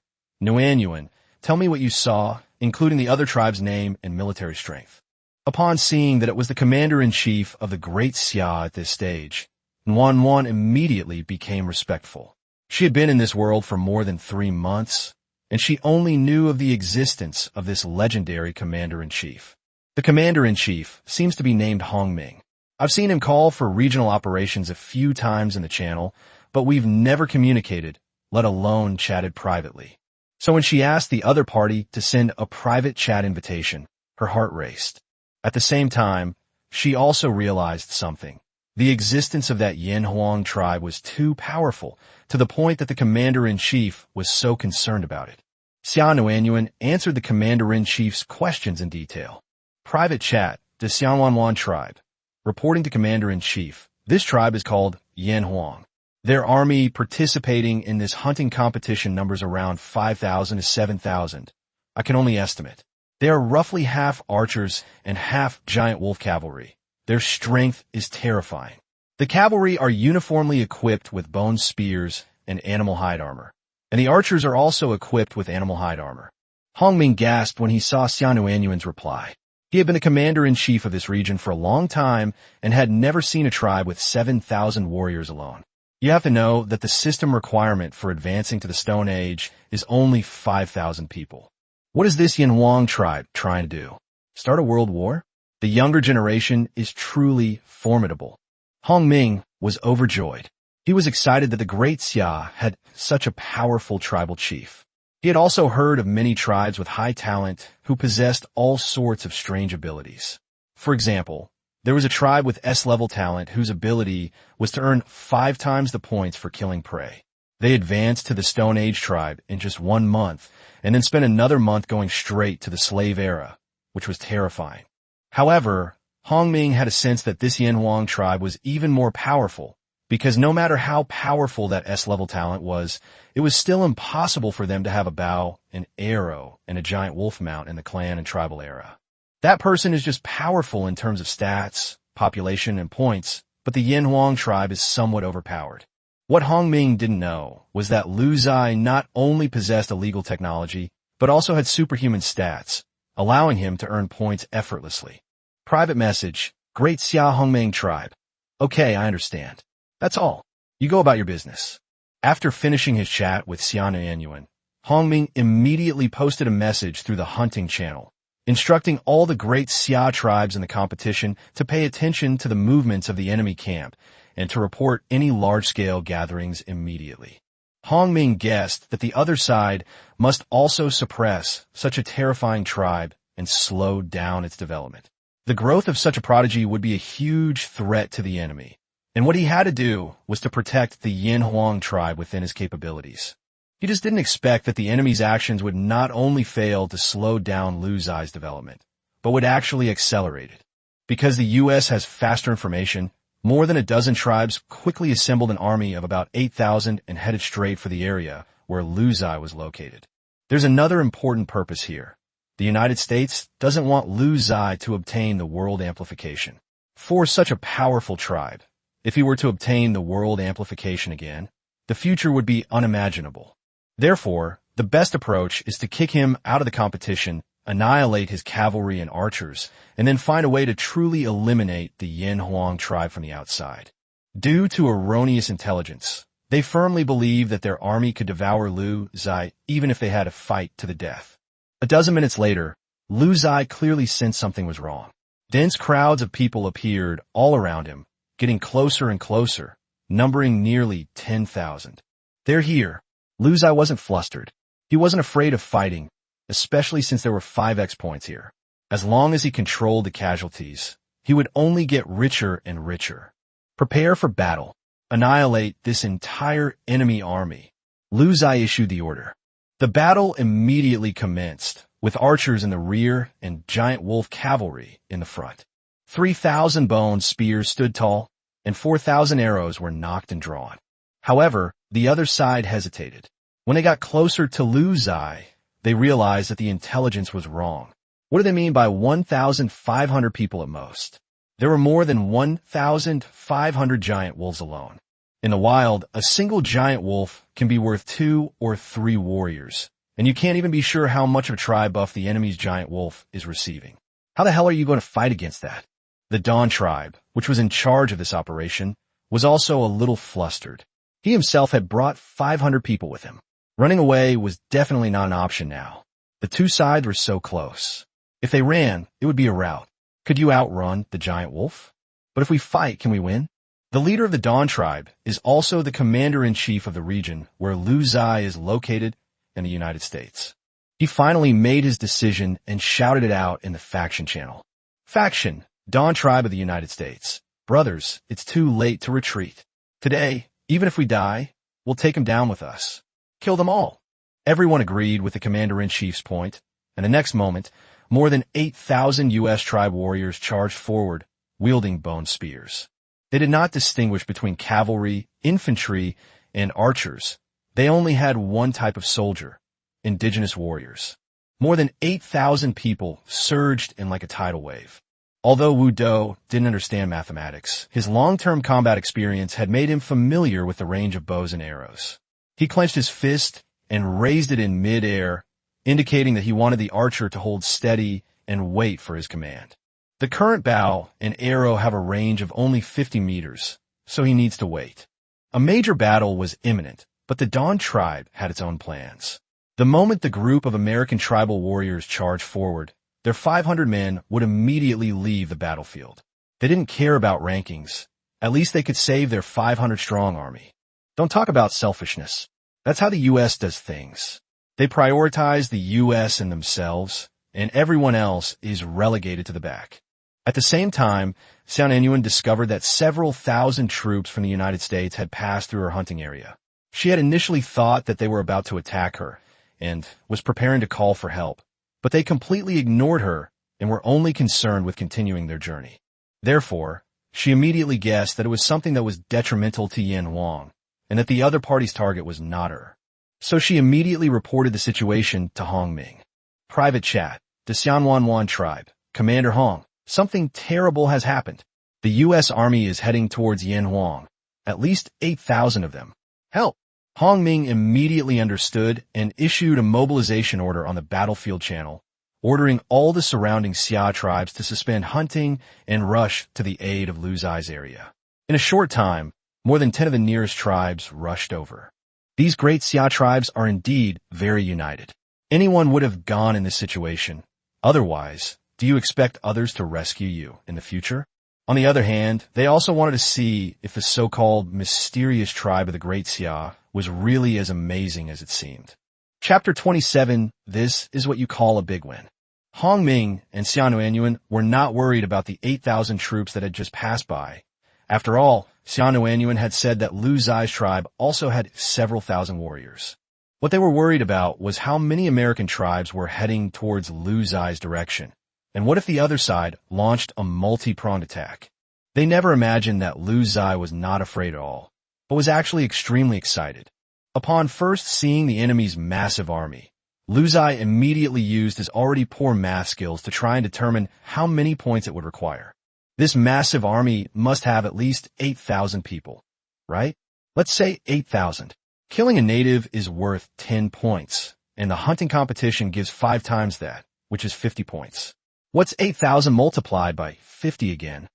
Nuanyuan, tell me what you saw, including the other tribe's name and military strength. Upon seeing that it was the commander-in-chief of the Great Ziye at this stage, Nuanyuan immediately became respectful. She had been in this world for more than 3 months, and she only knew of the existence of this legendary commander-in-chief. The commander-in-chief seems to be named Hongming. I've seen him call for regional operations a few times in the channel, but we've never communicated, let alone chatted privately. So when she asked the other party to send a private chat invitation, her heart raced. At the same time, she also realized something. The existence of that Yanhuang tribe was too powerful, to the point that the commander-in-chief was so concerned about it. Xia Nuanyuan answered the commander-in-chief's questions in detail. Private chat, the Xianhuan tribe. Reporting to commander-in-chief, this tribe is called Yanhuang. Their army participating in this hunting competition numbers around 5,000 to 7,000. I can only estimate. They are roughly half archers and half giant wolf cavalry. Their strength is terrifying. The cavalry are uniformly equipped with bone spears and animal hide armor, and the archers are also equipped with animal hide armor. Hongming gasped when he saw Xiaonuanyuan's reply. He had been the commander-in-chief of this region for a long time and had never seen a tribe with 7,000 warriors alone. You have to know that the system requirement for advancing to the Stone Age is only 5,000 people. What is this Yanhuang tribe trying to do? Start a world war? The younger generation is truly formidable. Hongming was overjoyed. He was excited that the great Xia had such a powerful tribal chief. He had also heard of many tribes with high talent who possessed all sorts of strange abilities. For example, there was a tribe with S-level talent whose ability was to earn 5 times the points for killing prey. They advanced to the Stone Age tribe in just 1 month and then spent another month going straight to the slave era, which was terrifying. However, Hongming had a sense that this Yanhuang tribe was even more powerful, because no matter how powerful that S-level talent was, it was still impossible for them to have a bow, an arrow, and a giant wolf mount in the clan and tribal era. That person is just powerful in terms of stats, population, and points, but the Yanhuang tribe is somewhat overpowered. What Hongming didn't know was that Lu Ziye not only possessed illegal technology, but also had superhuman stats, allowing him to earn points effortlessly. Private message, Great Xia Hongming tribe. Okay, I understand. That's all. You go about your business. After finishing his chat with Xiaonuanyuan, Hongming immediately posted a message through the hunting channel, instructing all the great Xia tribes in the competition to pay attention to the movements of the enemy camp and to report any large-scale gatherings immediately. Hongming guessed that the other side must also suppress such a terrifying tribe and slow down its development. The growth of such a prodigy would be a huge threat to the enemy, and what he had to do was to protect the Yanhuang tribe within his capabilities. He just didn't expect that the enemy's actions would not only fail to slow down Lu Ziye's development, but would actually accelerate it. Because the U.S. has faster information, more than a dozen tribes quickly assembled an army of about 8,000 and headed straight for the area where Lu Ziye was located. There's another important purpose here. The United States doesn't want Lu Ziye to obtain the world amplification. For such a powerful tribe, if he were to obtain the world amplification again, the future would be unimaginable. Therefore, the best approach is to kick him out of the competition, annihilate his cavalry and archers, and then find a way to truly eliminate the Yanhuang tribe from the outside. Due to erroneous intelligence, they firmly believed that their army could devour Lu Ziye even if they had to fight to the death. A dozen minutes later, Lu Ziye clearly sensed something was wrong. Dense crowds of people appeared all around him, getting closer and closer, numbering nearly 10,000. They're here. Lu Ziye wasn't flustered. He wasn't afraid of fighting, especially since there were 5x points here. As long as he controlled the casualties, he would only get richer and richer. Prepare for battle. Annihilate this entire enemy army. Lu Ziye issued the order. The battle immediately commenced, with archers in the rear and giant wolf cavalry in the front. 3,000 bone spears stood tall, and 4,000 arrows were nocked and drawn. However, the other side hesitated. When they got closer to Lu Ziye, they realized that the intelligence was wrong. What do they mean by 1,500 people at most? There were more than 1,500 giant wolves alone. In the wild, a single giant wolf can be worth 2 or 3 warriors, and you can't even be sure how much of a tribe buff the enemy's giant wolf is receiving. How the hell are you going to fight against that? The Dawn tribe, which was in charge of this operation, was also a little flustered. He himself had brought 500 people with him. Running away was definitely not an option now. The two sides were so close. If they ran, it would be a rout. Could you outrun the giant wolf? But if we fight, can we win? The leader of the Dawn tribe is also the commander-in-chief of the region where Lu Ziye is located in the United States. He finally made his decision and shouted it out in the faction channel. Faction, Dawn tribe of the United States. Brothers, it's too late to retreat. Today, even if we die, we'll take them down with us. Kill them all. Everyone agreed with the commander-in-chief's point, and the next moment, more than 8,000 U.S. tribe warriors charged forward, wielding bone spears. They did not distinguish between cavalry, infantry, and archers. They only had one type of soldier: indigenous warriors. More than 8,000 people surged in like a tidal wave. Although Wu Do didn't understand mathematics, his long-term combat experience had made him familiar with the range of bows and arrows. He clenched his fist and raised it in mid-air, indicating that he wanted the archer to hold steady and wait for his command. The current bow and arrow have a range of only 50 meters, so he needs to wait. A major battle was imminent, but the Dawn tribe had its own plans. The moment the group of American tribal warriors charged forward, their 500 men would immediately leave the battlefield. They didn't care about rankings. At least they could save their 500-strong army. Don't talk about selfishness. That's how the U.S. does things. They prioritize the U.S. and themselves, and everyone else is relegated to the back. At the same time, Xiananyuan discovered that several thousand troops from the United States had passed through her hunting area. She had initially thought that they were about to attack her, and was preparing to call for help, but they completely ignored her and were only concerned with continuing their journey. Therefore, she immediately guessed that it was something that was detrimental to Yan Huang, and that the other party's target was not her. So she immediately reported the situation to Hong Ming. Private chat. The Xianwanwan tribe. Commander Hong, something terrible has happened. The U.S. Army is heading towards Yan Huang. At least 8,000 of them. Help! Hong Ming immediately understood and issued a mobilization order on the battlefield channel, ordering all the surrounding Xia tribes to suspend hunting and rush to the aid of Lu Ziye's area. In a short time, more than 10 of the nearest tribes rushed over. These great Xia tribes are indeed very united. Anyone would have gone in this situation. Otherwise, do you expect others to rescue you in the future? On the other hand, they also wanted to see if the so-called mysterious tribe of the Great Xia was really as amazing as it seemed. Chapter 27, This is what you call a big win. Hong Ming and Xiananyuan were not worried about the 8,000 troops that had just passed by. After all, Xiananyuan had said that Lu Ziye's tribe also had several thousand warriors. What they were worried about was how many American tribes were heading towards Lu Ziye's direction. And what if the other side launched a multi-pronged attack? They never imagined that Lu Ziye was not afraid at all, but was actually extremely excited. Upon first seeing the enemy's massive army, Lu Ziye immediately used his already poor math skills to try and determine how many points it would require. This massive army must have at least 8,000 people, right? Let's say 8,000. Killing a native is worth 10 points, and the hunting competition gives 5 times that, which is 50 points. What's 8,000 multiplied by 50 again?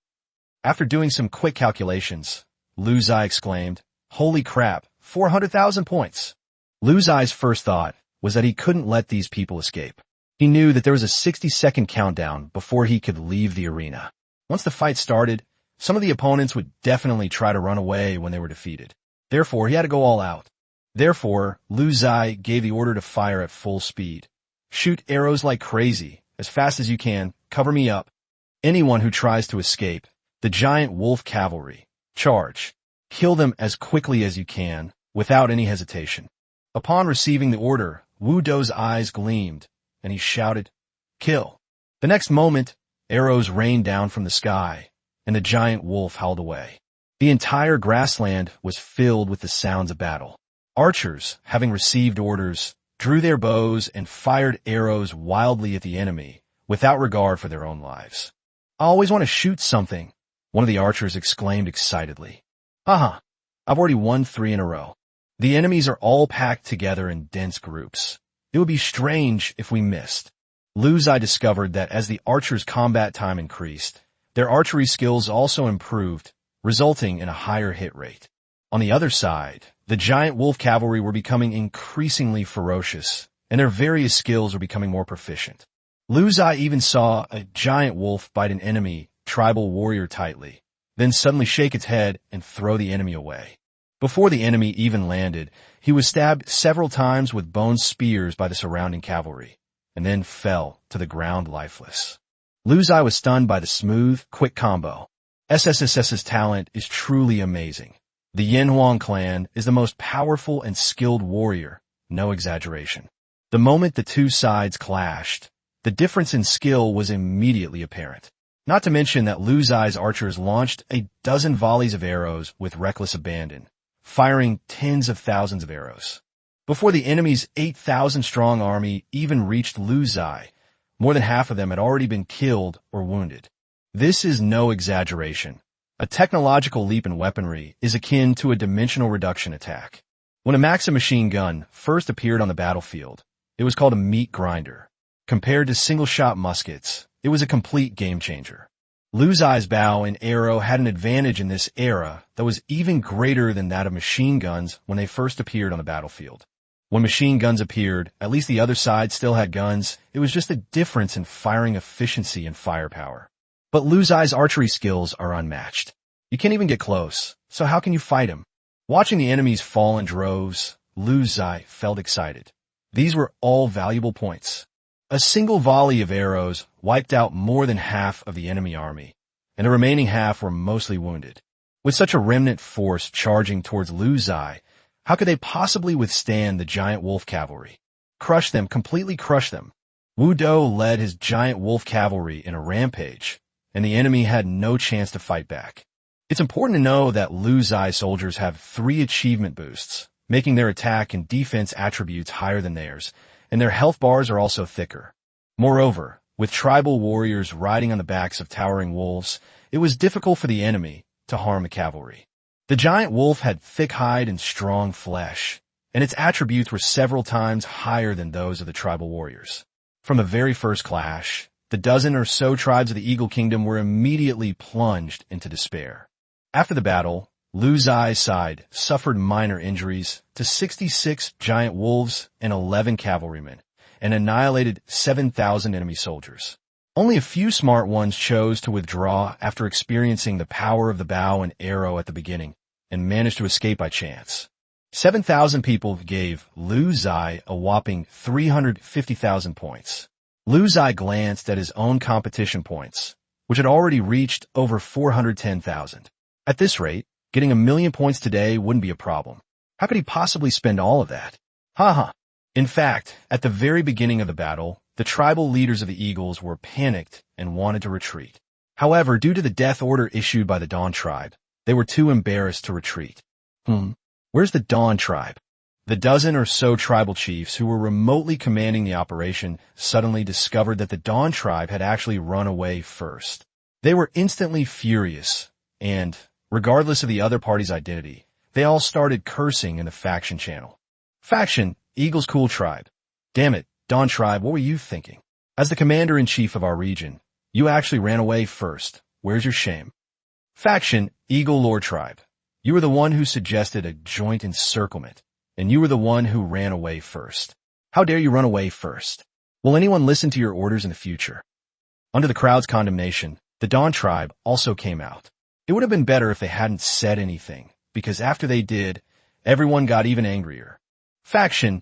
After doing some quick calculations, Lu Ziye exclaimed, "Holy crap, 400,000 points." Lu Ziye's first thought was that he couldn't let these people escape. He knew that there was a 60-second countdown before he could leave the arena. Once the fight started, some of the opponents would definitely try to run away when they were defeated. Therefore, he had to go all out. Therefore, Lu Ziye gave the order to fire at full speed. Shoot arrows like crazy. As fast as you can, cover me up. Anyone who tries to escape, the giant wolf cavalry, charge. Kill them as quickly as you can, without any hesitation. Upon receiving the order, Wu Do's eyes gleamed, and he shouted, "Kill." The next moment, arrows rained down from the sky, and the giant wolf howled away. The entire grassland was filled with the sounds of battle. Archers, having received orders, drew their bows and fired arrows wildly at the enemy, without regard for their own lives. "I always want to shoot something," one of the archers exclaimed excitedly. "Haha, I've already won 3 in a row. The enemies are all packed together in dense groups. It would be strange if we missed." Lu Ziye discovered that as the archers' combat time increased, their archery skills also improved, resulting in a higher hit rate. On the other side, the giant wolf cavalry were becoming increasingly ferocious, and their various skills were becoming more proficient. Lu Ziye even saw a giant wolf bite an enemy tribal warrior tightly, then suddenly shake its head and throw the enemy away. Before the enemy even landed, he was stabbed several times with bone spears by the surrounding cavalry, and then fell to the ground lifeless. Lu Ziye was stunned by the smooth, quick combo. SSS's talent is truly amazing. The Yan Huang clan is the most powerful and skilled warrior, no exaggeration. The moment the two sides clashed, the difference in skill was immediately apparent. Not to mention that Lu Ziye's archers launched a dozen volleys of arrows with reckless abandon, firing tens of thousands of arrows. Before the enemy's 8,000-strong army even reached Lu Ziye, more than half of them had already been killed or wounded. This is no exaggeration. A technological leap in weaponry is akin to a dimensional reduction attack. When a Maxim machine gun first appeared on the battlefield, it was called a meat grinder. Compared to single-shot muskets, it was a complete game-changer. Lu Ziye's bow and arrow had an advantage in this era that was even greater than that of machine guns when they first appeared on the battlefield. When machine guns appeared, at least the other side still had guns. It was just a difference in firing efficiency and firepower. But Lu Ziye's archery skills are unmatched. You can't even get close, so how can you fight him? Watching the enemies fall in droves, Lu Ziye felt excited. These were all valuable points. A single volley of arrows wiped out more than half of the enemy army, and the remaining half were mostly wounded. With such a remnant force charging towards Lu Ziye, how could they possibly withstand the giant wolf cavalry? Crush them, completely crush them. Wu Do led his giant wolf cavalry in a rampage, and the enemy had no chance to fight back. It's important to know that Lu Ziye soldiers have 3 achievement boosts, making their attack and defense attributes higher than theirs, and their health bars are also thicker. Moreover, with tribal warriors riding on the backs of towering wolves, it was difficult for the enemy to harm the cavalry. The giant wolf had thick hide and strong flesh, and its attributes were several times higher than those of the tribal warriors. From the very first clash, the dozen or so tribes of the Eagle Kingdom were immediately plunged into despair. After the battle, Lu Ziye's side suffered minor injuries to 66 giant wolves and 11 cavalrymen, and annihilated 7,000 enemy soldiers. Only a few smart ones chose to withdraw after experiencing the power of the bow and arrow at the beginning, and managed to escape by chance. 7,000 people gave Lu Ziye a whopping 350,000 points. Lu Ziye glanced at his own competition points, which had already reached over 410,000. At this rate, getting 1,000,000 points today wouldn't be a problem. How could he possibly spend all of that? In fact, at the very beginning of the battle, the tribal leaders of the Eagles were panicked and wanted to retreat. However, due to the death order issued by the Dawn tribe, they were too embarrassed to retreat. Where's the Dawn tribe? The dozen or so tribal chiefs who were remotely commanding the operation suddenly discovered that the Dawn tribe had actually run away first. They were instantly furious, and, regardless of the other party's identity, they all started cursing in the faction channel. Faction, Eagle's cool tribe. Damn it, Dawn tribe, what were you thinking? As the commander-in-chief of our region, you actually ran away first. Where's your shame? Faction, Eagle Lord tribe. You were the one who suggested a joint encirclement, and you were the one who ran away first. How dare you run away first? Will anyone listen to your orders in the future? Under the crowd's condemnation, the Dawn tribe also came out. It would have been better if they hadn't said anything, because after they did, everyone got even angrier. Faction,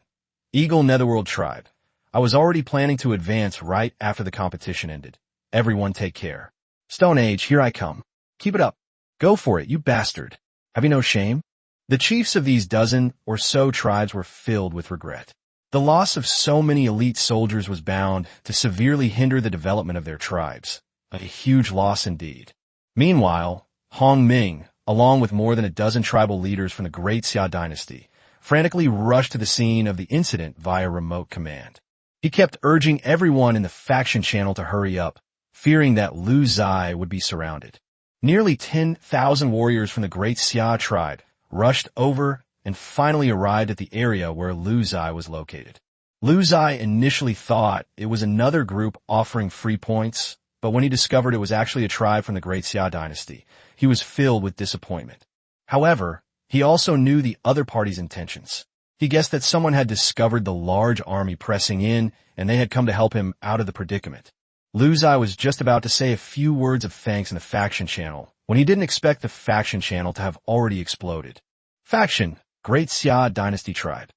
Eagle Netherworld tribe. I was already planning to advance right after the competition ended. Everyone take care. Stone Age, here I come. Keep it up. Go for it, you bastard. Have you no shame? The chiefs of these dozen or so tribes were filled with regret. The loss of so many elite soldiers was bound to severely hinder the development of their tribes. A huge loss indeed. Meanwhile, Hong Ming, along with more than a dozen tribal leaders from the Great Xia dynasty, frantically rushed to the scene of the incident via remote command. He kept urging everyone in the faction channel to hurry up, fearing that Lu Ziye would be surrounded. Nearly 10,000 warriors from the Great Xia tribe rushed over and finally arrived at the area where Lu Ziye was located. Lu Ziye initially thought it was another group offering free points, but when he discovered it was actually a tribe from the Great Xia dynasty, he was filled with disappointment. However, he also knew the other party's intentions. He guessed that someone had discovered the large army pressing in, and they had come to help him out of the predicament. Lu Ziye was just about to say a few words of thanks in the faction channel when he didn't expect the faction channel to have already exploded. Faction, Great Xia Dynasty Tribe.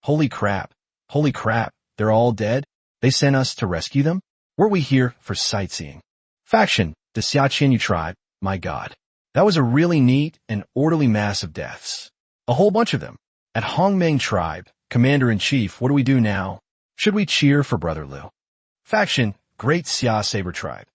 Holy crap, they're all dead? They sent us to rescue them? Were we here for sightseeing? Faction, the Xia Qinyu Tribe, my god. That was a really neat and orderly mass of deaths. A whole bunch of them. At Hongmeng Tribe, Commander-in-Chief, what do we do now? Should we cheer for Brother Liu? Faction, Great Xia Saber Tribe.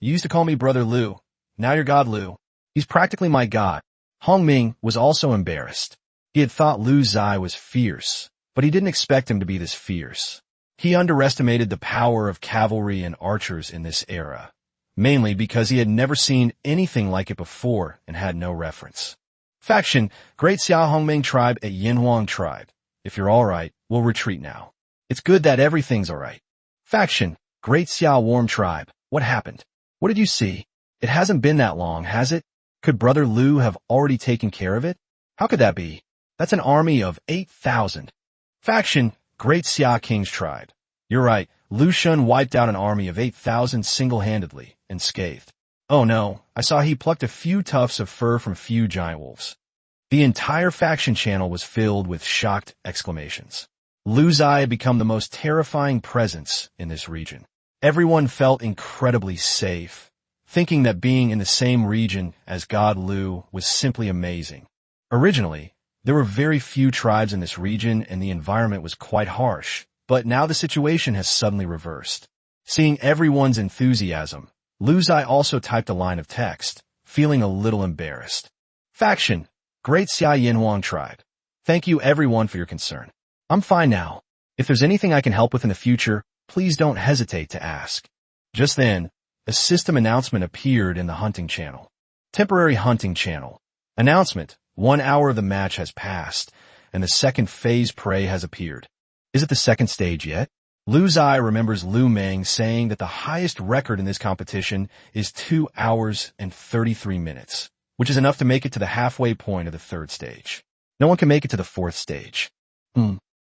You used to call me Brother Lu. Now you're God Lu. He's practically my god. Hongming was also embarrassed. He had thought Lu Ziye was fierce, but he didn't expect him to be this fierce. He underestimated the power of cavalry and archers in this era, mainly because he had never seen anything like it before and had no reference. Faction, Great Xia Hongming Tribe at Yinhuang Tribe. If you're alright, we'll retreat now. It's good that everything's alright. Faction, Great Xia Warm Tribe. What happened? What did you see? It hasn't been that long, has it? Could Brother Lu have already taken care of it? How could that be? That's an army of 8,000. Faction, Great Xia King's Tribe. You're right, Lu Shun wiped out an army of 8,000 single-handedly, unscathed. Oh no, I saw he plucked a few tufts of fur from few giant wolves. The entire faction channel was filled with shocked exclamations. Lu Ziye had become the most terrifying presence in this region. Everyone felt incredibly safe, thinking that being in the same region as God Lu was simply amazing. Originally, there were very few tribes in this region and the environment was quite harsh, but now the situation has suddenly reversed. Seeing everyone's enthusiasm, Lu Ziye also typed a line of text, feeling a little embarrassed. Faction, Great Xia Yinhuang Tribe. Thank you everyone for your concern. I'm fine now. If there's anything I can help with in the future, please don't hesitate to ask. Just then, a system announcement appeared in the hunting channel. Temporary hunting channel. Announcement, 1 hour of the match has passed, and the second phase prey has appeared. Is it the second stage yet? Lu Ziye remembers Lu Meng saying that the highest record in this competition is 2 hours and 33 minutes, which is enough to make it to the halfway point of the third stage. No one can make it to the fourth stage.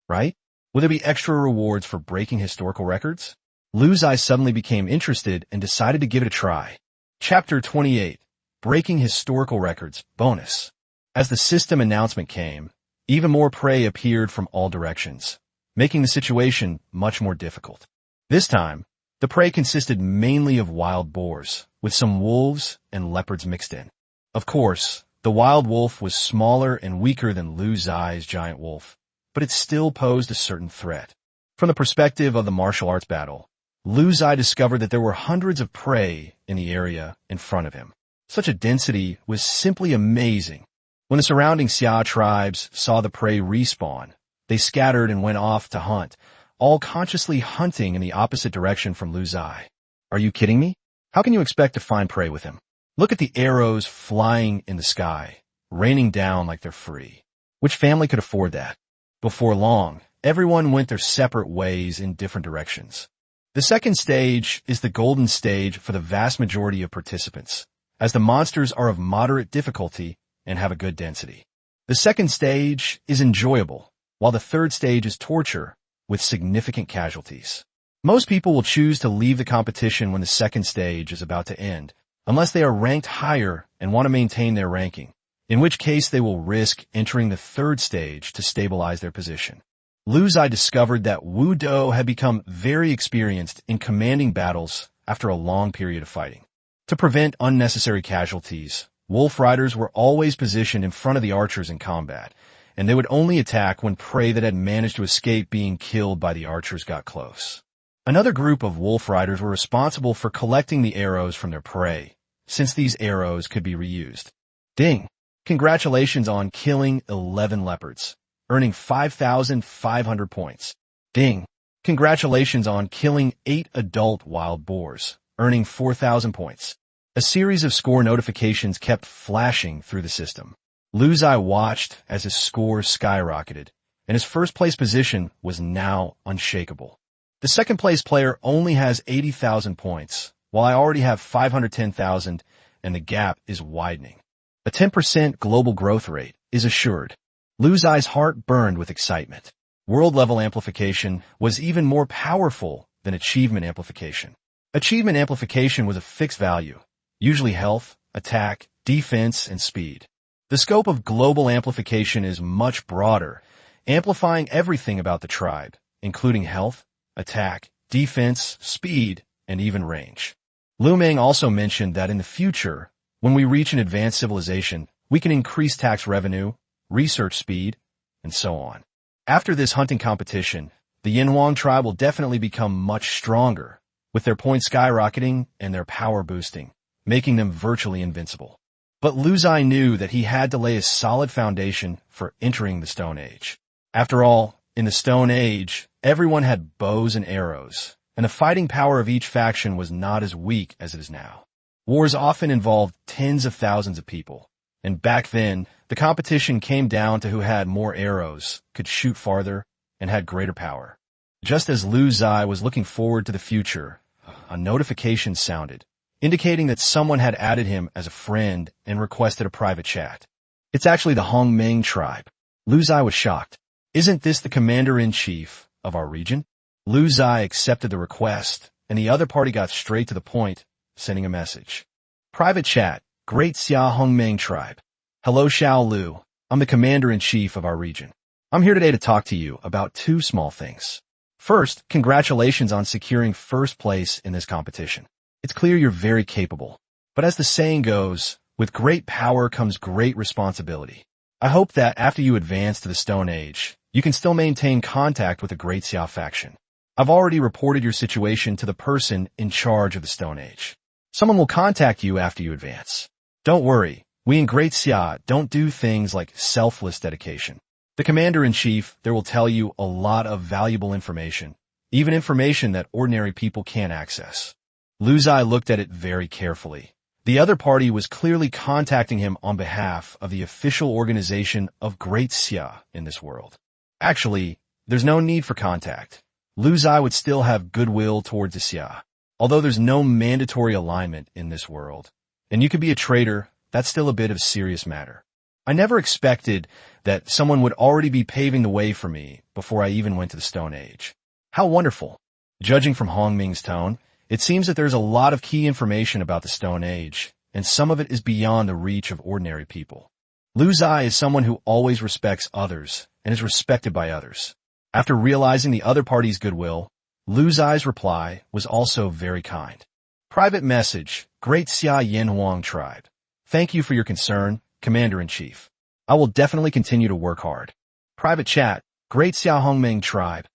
Right? Will there be extra rewards for breaking historical records? Lu Ziye suddenly became interested and decided to give it a try. Chapter 28, Breaking Historical Records, Bonus. As the system announcement came, even more prey appeared from all directions, making the situation much more difficult. This time, the prey consisted mainly of wild boars, with some wolves and leopards mixed in. Of course, the wild wolf was smaller and weaker than Lu Ziye's giant wolf, but it still posed a certain threat. From the perspective of the martial arts battle, Lu Ziye discovered that there were hundreds of prey in the area in front of him. Such a density was simply amazing. When the surrounding Xia tribes saw the prey respawn, they scattered and went off to hunt, all consciously hunting in the opposite direction from Lu Ziye. Are you kidding me? How can you expect to find prey with him? Look at the arrows flying in the sky, raining down like they're free. Which family could afford that? Before long, everyone went their separate ways in different directions. The second stage is the golden stage for the vast majority of participants, as the monsters are of moderate difficulty and have a good density. The second stage is enjoyable, while the third stage is torture, with significant casualties. Most people will choose to leave the competition when the second stage is about to end, unless they are ranked higher and want to maintain their ranking, in which case they will risk entering the third stage to stabilize their position. Lu Ziye discovered that Wu Do had become very experienced in commanding battles after a long period of fighting. To prevent unnecessary casualties, wolf riders were always positioned in front of the archers in combat, and they would only attack when prey that had managed to escape being killed by the archers got close. Another group of wolf riders were responsible for collecting the arrows from their prey, since these arrows could be reused. Ding! Congratulations on killing 11 leopards, earning 5,500 points. Ding! Congratulations on killing 8 adult wild boars, earning 4,000 points. A series of score notifications kept flashing through the system. Lu Ziye watched as his score skyrocketed, and his first-place position was now unshakable. The second-place player only has 80,000 points, while I already have 510,000, and the gap is widening. A 10% global growth rate is assured. Lu Ziye's heart burned with excitement. World-level amplification was even more powerful than achievement amplification. Achievement amplification was a fixed value, usually health, attack, defense, and speed. The scope of global amplification is much broader, amplifying everything about the tribe, including health, attack, defense, speed, and even range. Lu Meng also mentioned that in the future, when we reach an advanced civilization, we can increase tax revenue, research speed, and so on. After this hunting competition, the Yinhuang tribe will definitely become much stronger, with their points skyrocketing and their power boosting, making them virtually invincible. But Lu Ziye knew that he had to lay a solid foundation for entering the Stone Age. After all, in the Stone Age, everyone had bows and arrows, and the fighting power of each faction was not as weak as it is now. Wars often involved tens of thousands of people, and back then, the competition came down to who had more arrows, could shoot farther, and had greater power. Just as Lu Ziye was looking forward to the future, a notification sounded, indicating that someone had added him as a friend and requested a private chat. It's actually the Hongmeng tribe. Lu Ziye was shocked. Isn't this the commander-in-chief of our region? Lu Ziye accepted the request, and the other party got straight to the point, sending a message. Private chat, Great Xia Hongmeng tribe. Hello Xiao Lu, I'm the commander-in-chief of our region. I'm here today to talk to you about two small things. First, congratulations on securing first place in this competition. It's clear you're very capable. But as the saying goes, with great power comes great responsibility. I hope that after you advance to the Stone Age, you can still maintain contact with the Great Xia faction. I've already reported your situation to the person in charge of the Stone Age. Someone will contact you after you advance. Don't worry, we in Great Xia don't do things like selfless dedication. The commander-in-chief there will tell you a lot of valuable information, even information that ordinary people can't access. Lu Ziye looked at it very carefully. The other party was clearly contacting him on behalf of the official organization of Great Xia in this world. Actually, there's no need for contact. Lu Ziye would still have goodwill towards the Xia, although there's no mandatory alignment in this world. And you could be a traitor, that's still a bit of a serious matter. I never expected that someone would already be paving the way for me before I even went to the Stone Age. How wonderful. Judging from Hongming's tone, it seems that there's a lot of key information about the Stone Age, and some of it is beyond the reach of ordinary people. Lu Ziye is someone who always respects others and is respected by others. After realizing the other party's goodwill, Lu Ziye's reply was also very kind. Private message, Great Xia Yanhuang tribe. Thank you for your concern, Commander-in-Chief. I will definitely continue to work hard. Private chat, Great Xia Hongmeng tribe.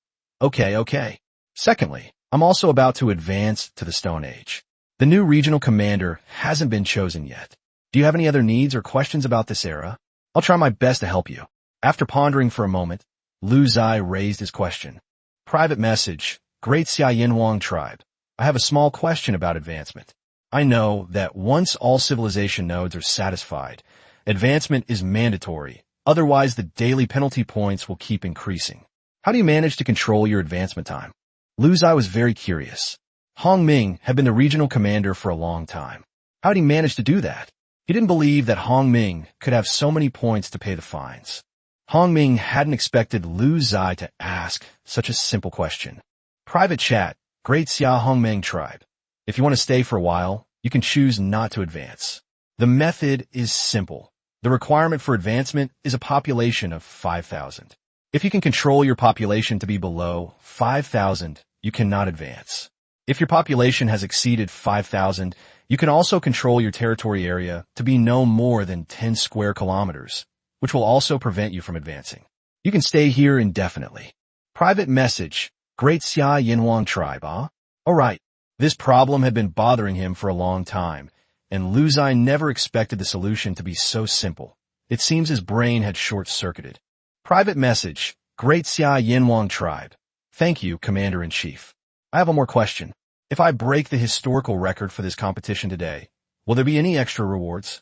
Okay. Secondly, I'm also about to advance to the Stone Age. The new regional commander hasn't been chosen yet. Do you have any other needs or questions about this era? I'll try my best to help you. After pondering for a moment, Lu Ziye raised his question. Private message, Great Xia Yanhuang tribe. I have a small question about advancement. I know that once all civilization nodes are satisfied, advancement is mandatory, otherwise the daily penalty points will keep increasing. How do you manage to control your advancement time? Lu Ziye was very curious. Hongming had been the regional commander for a long time. How did he manage to do that? He didn't believe that Hongming could have so many points to pay the fines. Hongming hadn't expected Lu Ziye to ask such a simple question. Private chat, Great Xia Hongmeng tribe. If you want to stay for a while, you can choose not to advance. The method is simple. The requirement for advancement is a population of 5,000. If you can control your population to be below 5,000, you cannot advance. If your population has exceeded 5,000, you can also control your territory area to be no more than 10 square kilometers, which will also prevent you from advancing. You can stay here indefinitely. Private message, Great Xia Yanhuang tribe, Alright, this problem had been bothering him for a long time, and Lu Ziye never expected the solution to be so simple. It seems his brain had short-circuited. Private message, Great Xia Yanhuang tribe. Thank you, Commander-in-Chief. I have one more question. If I break the historical record for this competition today, will there be any extra rewards?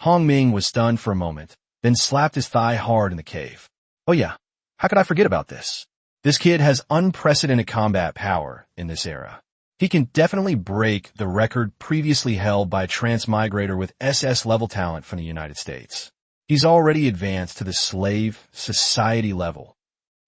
Hongming was stunned for a moment, then slapped his thigh hard in the cave. Oh yeah, how could I forget about this? This kid has unprecedented combat power in this era. He can definitely break the record previously held by a transmigrator with SS level talent from the United States. He's already advanced to the slave society level.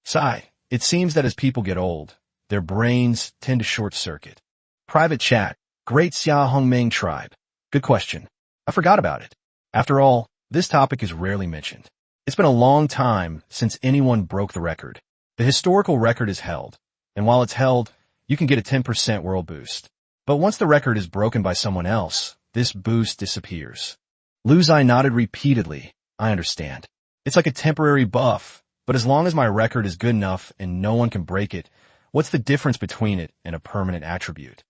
Sigh, it seems that as people get old, their brains tend to short-circuit. Private chat, Great Xia Hongmeng tribe. Good question. I forgot about it. After all, this topic is rarely mentioned. It's been a long time since anyone broke the record. The historical record is held, and while it's held, you can get a 10% world boost. But once the record is broken by someone else, this boost disappears. Lu Ziye nodded repeatedly. I understand. It's like a temporary buff, but as long as my record is good enough and no one can break it, what's the difference between it and a permanent attribute?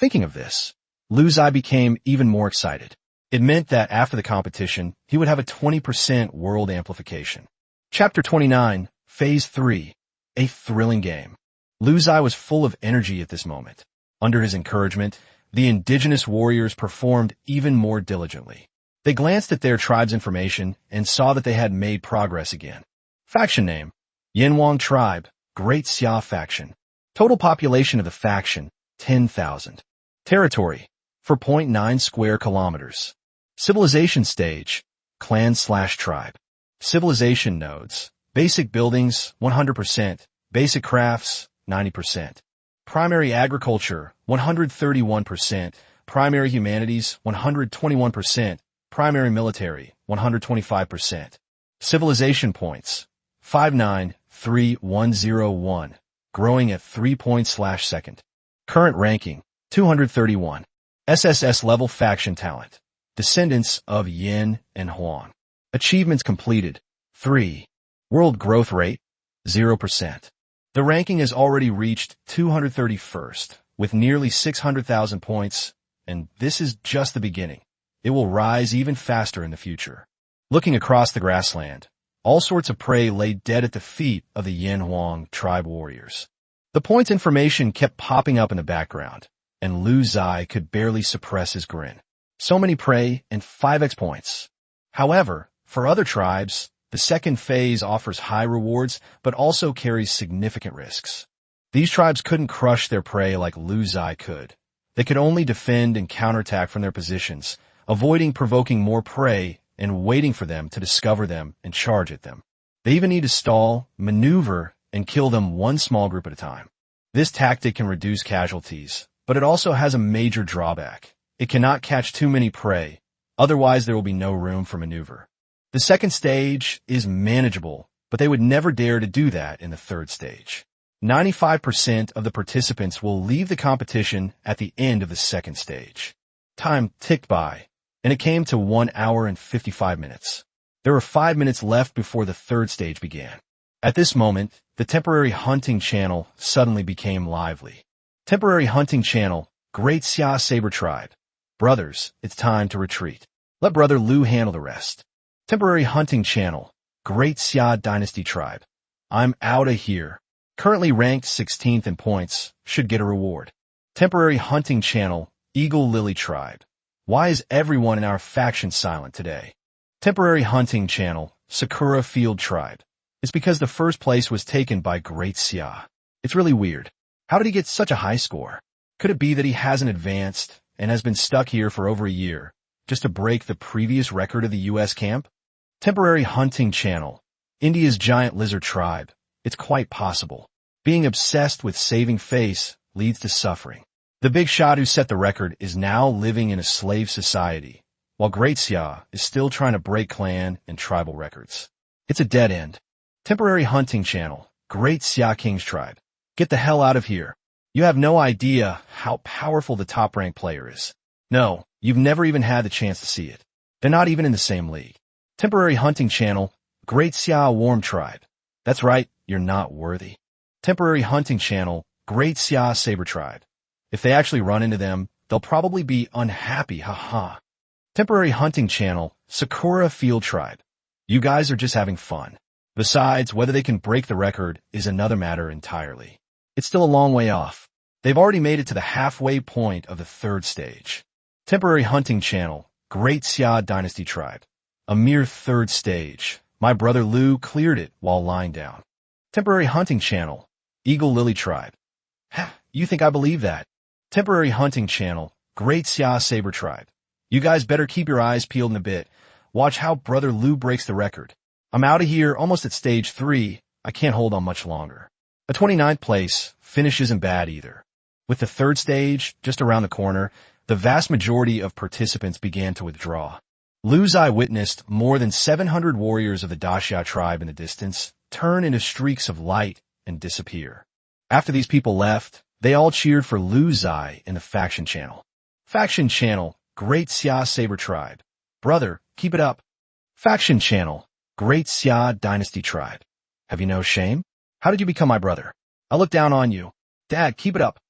Thinking of this, Lu Ziye became even more excited. It meant that after the competition, he would have a 20% world amplification. Chapter 29, Phase 3, a thrilling game. Lu Ziye was full of energy at this moment. Under his encouragement, the indigenous warriors performed even more diligently. They glanced at their tribe's information and saw that they had made progress again. Faction name: Yanwang Tribe, Great Xia Faction. Total population of the faction: 10,000. Territory: 4.9 square kilometers. Civilization stage: clan/tribe. Civilization nodes: basic buildings, 100%, basic crafts, 90%. Primary agriculture, 131%, primary humanities, 121%, primary military, 125%. Civilization points: 593,101, growing at 3 points/second. Current ranking: 231. SSS level faction talent: descendants of Yin and Huang. Achievements completed: 3. World growth rate: 0%. The ranking has already reached 231st, with nearly 600,000 points, and this is just the beginning. It will rise even faster in the future. Looking across the grassland, all sorts of prey lay dead at the feet of the Yin Huang tribe warriors. The points information kept popping up in the background, and Lu Ziye could barely suppress his grin. So many prey and 5x points. However, for other tribes, the second phase offers high rewards, but also carries significant risks. These tribes couldn't crush their prey like Lu Ziye could. They could only defend and counterattack from their positions, avoiding provoking more prey and waiting for them to discover them and charge at them. They even need to stall, maneuver, and kill them one small group at a time. This tactic can reduce casualties, but it also has a major drawback. It cannot catch too many prey, otherwise there will be no room for maneuver. The second stage is manageable, but they would never dare to do that in the third stage. 95% of the participants will leave the competition at the end of the second stage. Time ticked by, and it came to 1 hour and 55 minutes. There were 5 minutes left before the third stage began. At this moment, the temporary hunting channel suddenly became lively. Temporary hunting channel: Great Xia Saber Tribe. Brothers, it's time to retreat. Let Brother Lu handle the rest. Temporary hunting channel: Great Xia Dynasty Tribe. I'm outta here. Currently ranked 16th in points, should get a reward. Temporary hunting channel: Eagle Lily Tribe. Why is everyone in our faction silent today? Temporary hunting channel: Sakura Field Tribe. It's because the first place was taken by Great Xia. It's really weird. How did he get such a high score? Could it be that he hasn't advanced and has been stuck here for over a year, just to break the previous record of the U.S. camp? Temporary hunting channel: India's Giant Lizard Tribe. It's quite possible. Being obsessed with saving face leads to suffering. The big shot who set the record is now living in a slave society, while Great Xia is still trying to break clan and tribal records. It's a dead end. Temporary hunting channel: Great Xia King's Tribe. Get the hell out of here. You have no idea how powerful the top-ranked player is. No, you've never even had the chance to see it. They're not even in the same league. Temporary hunting channel: Great Xia Warm Tribe. That's right, you're not worthy. Temporary hunting channel: Great Xia Saber Tribe. If they actually run into them, they'll probably be unhappy, haha. Temporary hunting channel: Sakura Field Tribe. You guys are just having fun. Besides, whether they can break the record is another matter entirely. It's still a long way off. They've already made it to the halfway point of the third stage. Temporary hunting channel: Great Xia Dynasty Tribe. A mere third stage. My brother Lu cleared it while lying down. Temporary hunting channel: Eagle Lily Tribe. You think I believe that? Temporary hunting channel: Great Xia Saber Tribe. You guys better keep your eyes peeled in a bit. Watch how brother Lu breaks the record. I'm out of here almost at stage 3. I can't hold on much longer. A 29th place finish isn't bad either. With the third stage just around the corner, the vast majority of participants began to withdraw. Lu Ziye witnessed more than 700 warriors of the Daxia tribe in the distance turn into streaks of light and disappear. After these people left, they all cheered for Lu Ziye in the faction channel. Faction channel: Great Xia Saber Tribe. Brother, keep it up. Faction channel: Great Xia Dynasty Tribe. Have you no shame? How did you become my brother? I look down on you. Dad, keep it up.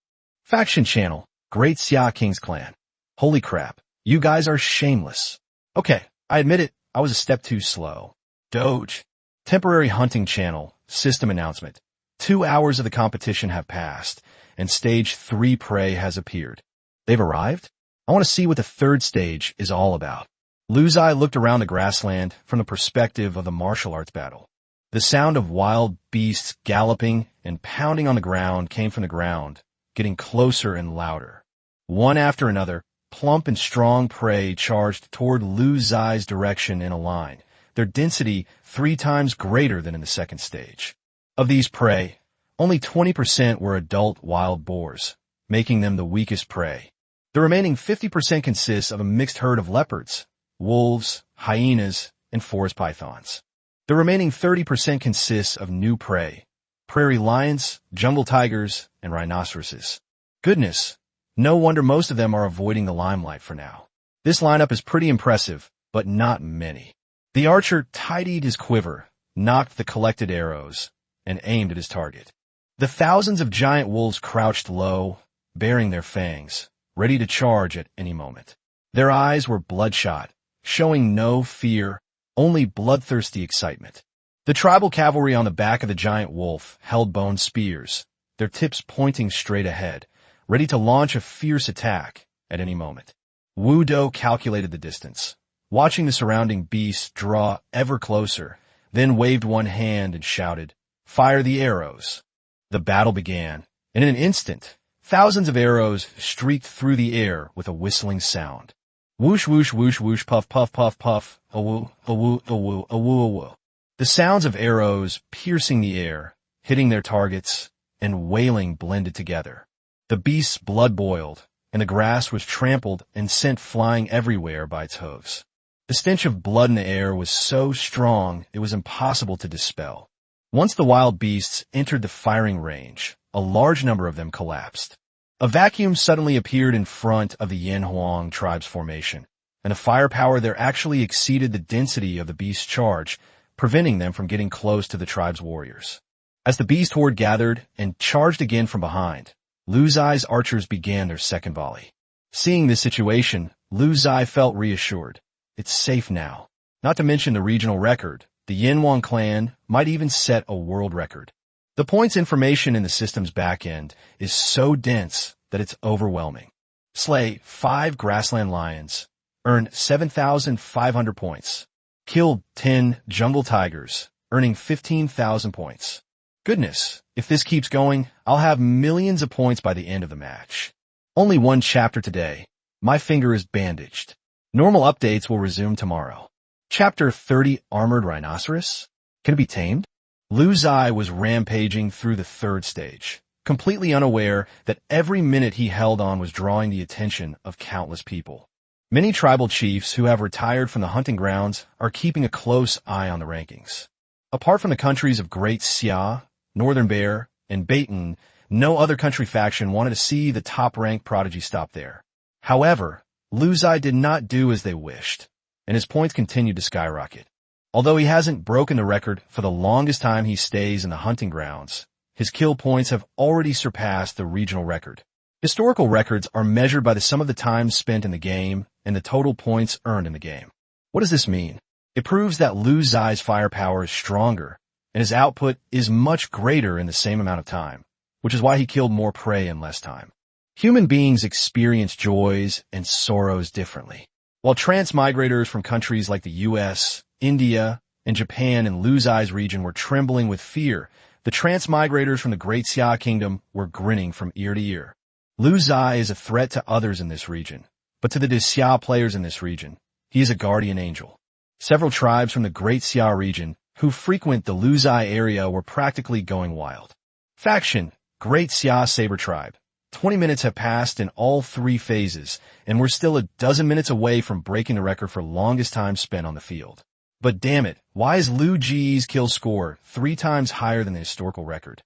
Faction channel: Great Xia King's clan. Holy crap, you guys are shameless. Okay, I admit it, I was a step too slow. Doge. Temporary hunting channel, system announcement. 2 hours of the competition have passed, and stage 3 prey has appeared. They've arrived? I want to see what the third stage is all about. Ziye looked around the grassland from the perspective of the martial arts battle. The sound of wild beasts galloping and pounding on the ground came from the ground, getting closer and louder. One after another, plump and strong prey charged toward Ziye's direction in a line, their density 3 times greater than in the second stage. Of these prey, only 20% were adult wild boars, making them the weakest prey. The remaining 50% consists of a mixed herd of leopards, wolves, hyenas, and forest pythons. The remaining 30% consists of new prey, prairie lions, jungle tigers, and rhinoceroses. Goodness, no wonder most of them are avoiding the limelight for now. This lineup is pretty impressive, but not many. The archer tidied his quiver, knocked the collected arrows, and aimed at his target. The thousands of giant wolves crouched low, baring their fangs, ready to charge at any moment. Their eyes were bloodshot, showing no fear, only bloodthirsty excitement. The tribal cavalry on the back of the giant wolf held bone spears, their tips pointing straight ahead, ready to launch a fierce attack at any moment. Wu Do calculated the distance, watching the surrounding beasts draw ever closer, then waved one hand and shouted, "Fire the arrows." The battle began, and in an instant, thousands of arrows streaked through the air with a whistling sound. Whoosh, whoosh, whoosh, whoosh, puff, puff, puff, puff, a-woo, a-woo, a-woo, a-woo, a-woo. The sounds of arrows piercing the air, hitting their targets, and wailing blended together. The beast's blood boiled, and the grass was trampled and sent flying everywhere by its hooves. The stench of blood in the air was so strong it was impossible to dispel. Once the wild beasts entered the firing range, a large number of them collapsed. A vacuum suddenly appeared in front of the Yanhuang tribe's formation, and the firepower there actually exceeded the density of the beast's charge, preventing them from getting close to the tribe's warriors. As the beast horde gathered and charged again from behind, Ziye's archers began their second volley. Seeing this situation, Ziye felt reassured. It's safe now. Not to mention the regional record, the Yanhuang clan might even set a world record. The points information in the system's backend is so dense that it's overwhelming. Slay 5 grassland lions, earn 7,500 points. Kill 10 jungle tigers, earning 15,000 points. Goodness, if this keeps going, I'll have millions of points by the end of the match. Only one chapter today. My finger is bandaged. Normal updates will resume tomorrow. Chapter 30, Armored Rhinoceros? Can it be tamed? Ziye was rampaging through the third stage, completely unaware that every minute he held on was drawing the attention of countless people. Many tribal chiefs who have retired from the hunting grounds are keeping a close eye on the rankings. Apart from the countries of Great Xia, Northern Bear, and Baton, no other country faction wanted to see the top-ranked prodigy stop there. However, Ziye did not do as they wished, and his points continued to skyrocket. Although he hasn't broken the record for the longest time he stays in the hunting grounds, his kill points have already surpassed the regional record. Historical records are measured by the sum of the time spent in the game and the total points earned in the game. What does this mean? It proves that Ziye's firepower is stronger, and his output is much greater in the same amount of time, which is why he killed more prey in less time. Human beings experience joys and sorrows differently. While transmigrators from countries like the US, India, and Japan in Ziye's region were trembling with fear, the transmigrators from the Great Xia Kingdom were grinning from ear to ear. Ziye is a threat to others in this region, but to the Xia players in this region, he is a guardian angel. Several tribes from the Great Xia region who frequent the Ziye area were practically going wild. Faction, Great Xia Saber Tribe. 20 minutes have passed in all 3 phases, and we're still a dozen minutes away from breaking the record for longest time spent on the field. But damn it, why is Liu Ji's kill score 3 times higher than the historical record?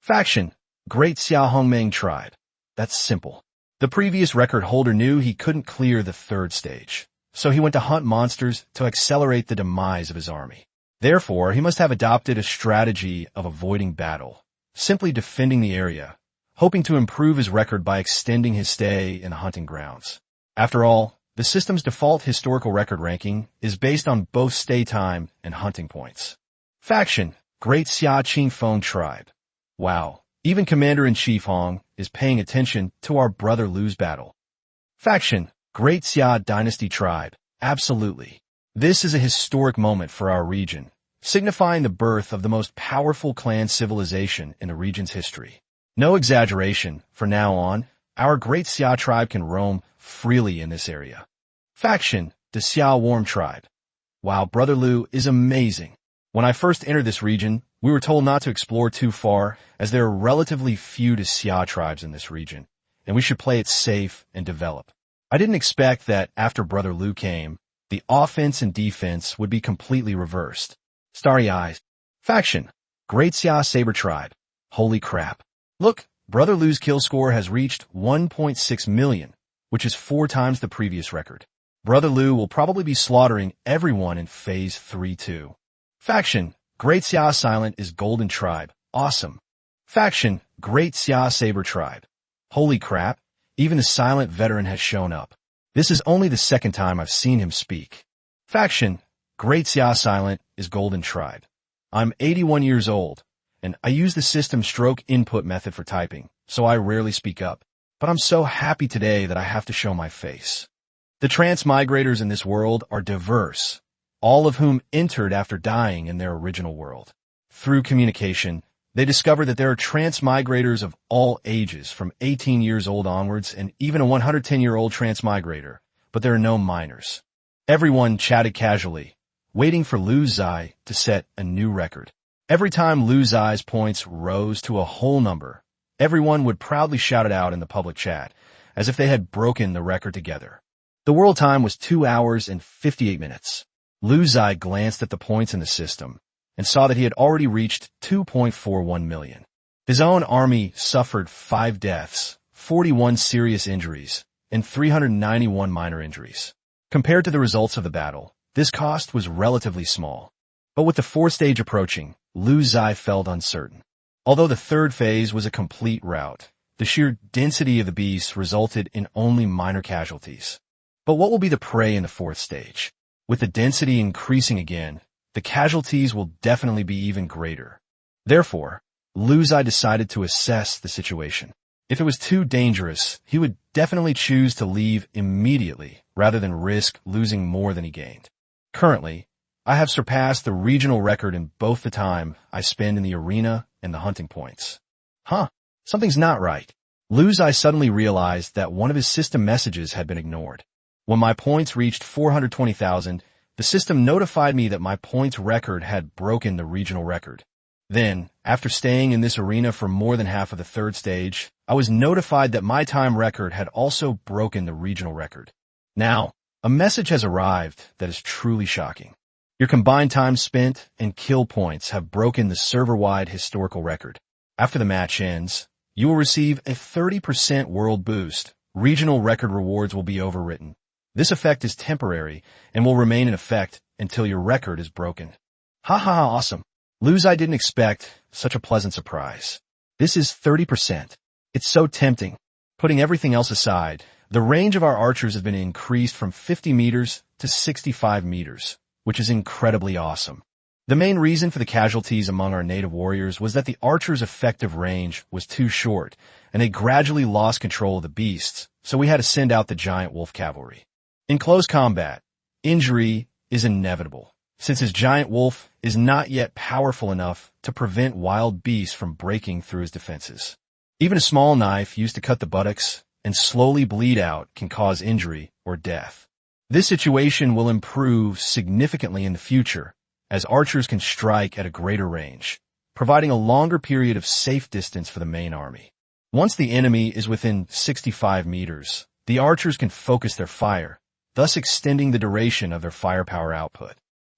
Faction, Great Xia Hongmeng Tribe. That's simple. The previous record holder knew he couldn't clear the third stage, so he went to hunt monsters to accelerate the demise of his army. Therefore, he must have adopted a strategy of avoiding battle, simply defending the area, hoping to improve his record by extending his stay in the hunting grounds. After all, the system's default historical record ranking is based on both stay time and hunting points. Faction: Great Xia Qingfeng Tribe. Wow, even Commander-in-Chief Hong is paying attention to our Brother Lu's battle. Faction: Great Xia Dynasty Tribe. Absolutely. This is a historic moment for our region, signifying the birth of the most powerful clan civilization in the region's history. No exaggeration, from now on, our Great Xia tribe can roam freely in this area. Faction: the Xia Warm Tribe. Wow, Brother Lu is amazing. When I first entered this region, we were told not to explore too far, as there are relatively few Xia tribes in this region, and we should play it safe and develop. I didn't expect that after Brother Lu came, the offense and defense would be completely reversed. Starry eyes. Faction: Great Xia Saber Tribe. Holy crap. Look, Brother Lu's kill score has reached 1.6 million, which is 4 times the previous record. Brother Lu will probably be slaughtering everyone in Phase 3 too. Faction: Great Xia Silent is Golden Tribe. Awesome. Faction: Great Xia Saber Tribe. Holy crap, even the silent veteran has shown up. This is only the second time I've seen him speak. Faction: Great Xia Silent is Golden Tribe. I'm 81 years old, and I use the system stroke input method for typing, so I rarely speak up. But I'm so happy today that I have to show my face. The transmigrators in this world are diverse, all of whom entered after dying in their original world. Through communication, they discover that there are transmigrators of all ages, from 18 years old onwards, and even a 110-year-old transmigrator, but there are no minors. Everyone chatted casually, waiting for Lu Ziye to set a new record. Every time Lu Ziye's points rose to a whole number, everyone would proudly shout it out in the public chat, as if they had broken the record together. The world time was 2 hours and 58 minutes. Lu Ziye glanced at the points in the system and saw that he had already reached 2.41 million. His own army suffered 5 deaths, 41 serious injuries, and 391 minor injuries. Compared to the results of the battle, this cost was relatively small. But with the 4th stage approaching, Lu Ziye felt uncertain. Although the 3rd phase was a complete rout, the sheer density of the beasts resulted in only minor casualties. But what will be the prey in the 4th stage? With the density increasing again, the casualties will definitely be even greater. Therefore, Lu Ziye decided to assess the situation. If it was too dangerous, he would definitely choose to leave immediately rather than risk losing more than he gained. Currently, I have surpassed the regional record in both the time I spend in the arena and the hunting points. Something's not right. Lu Ziye suddenly realized that one of his system messages had been ignored. When my points reached 420,000, the system notified me that my points record had broken the regional record. Then, after staying in this arena for more than half of the 3rd stage, I was notified that my time record had also broken the regional record. Now, a message has arrived that is truly shocking. Your combined time spent and kill points have broken the server-wide historical record. After the match ends, you will receive a 30% world boost. Regional record rewards will be overwritten. This effect is temporary and will remain in effect until your record is broken. Awesome. Lu Ziye didn't expect such a pleasant surprise. This is 30%. It's so tempting. Putting everything else aside, the range of our archers has been increased from 50 meters to 65 meters, which is incredibly awesome. The main reason for the casualties among our native warriors was that the archers' effective range was too short, and they gradually lost control of the beasts, so we had to send out the giant wolf cavalry. In close combat, injury is inevitable, since his giant wolf is not yet powerful enough to prevent wild beasts from breaking through his defenses. Even a small knife used to cut the buttocks and slowly bleed out can cause injury or death. This situation will improve significantly in the future, as archers can strike at a greater range, providing a longer period of safe distance for the main army. Once the enemy is within 65 meters, the archers can focus their fire, thus extending the duration of their firepower output.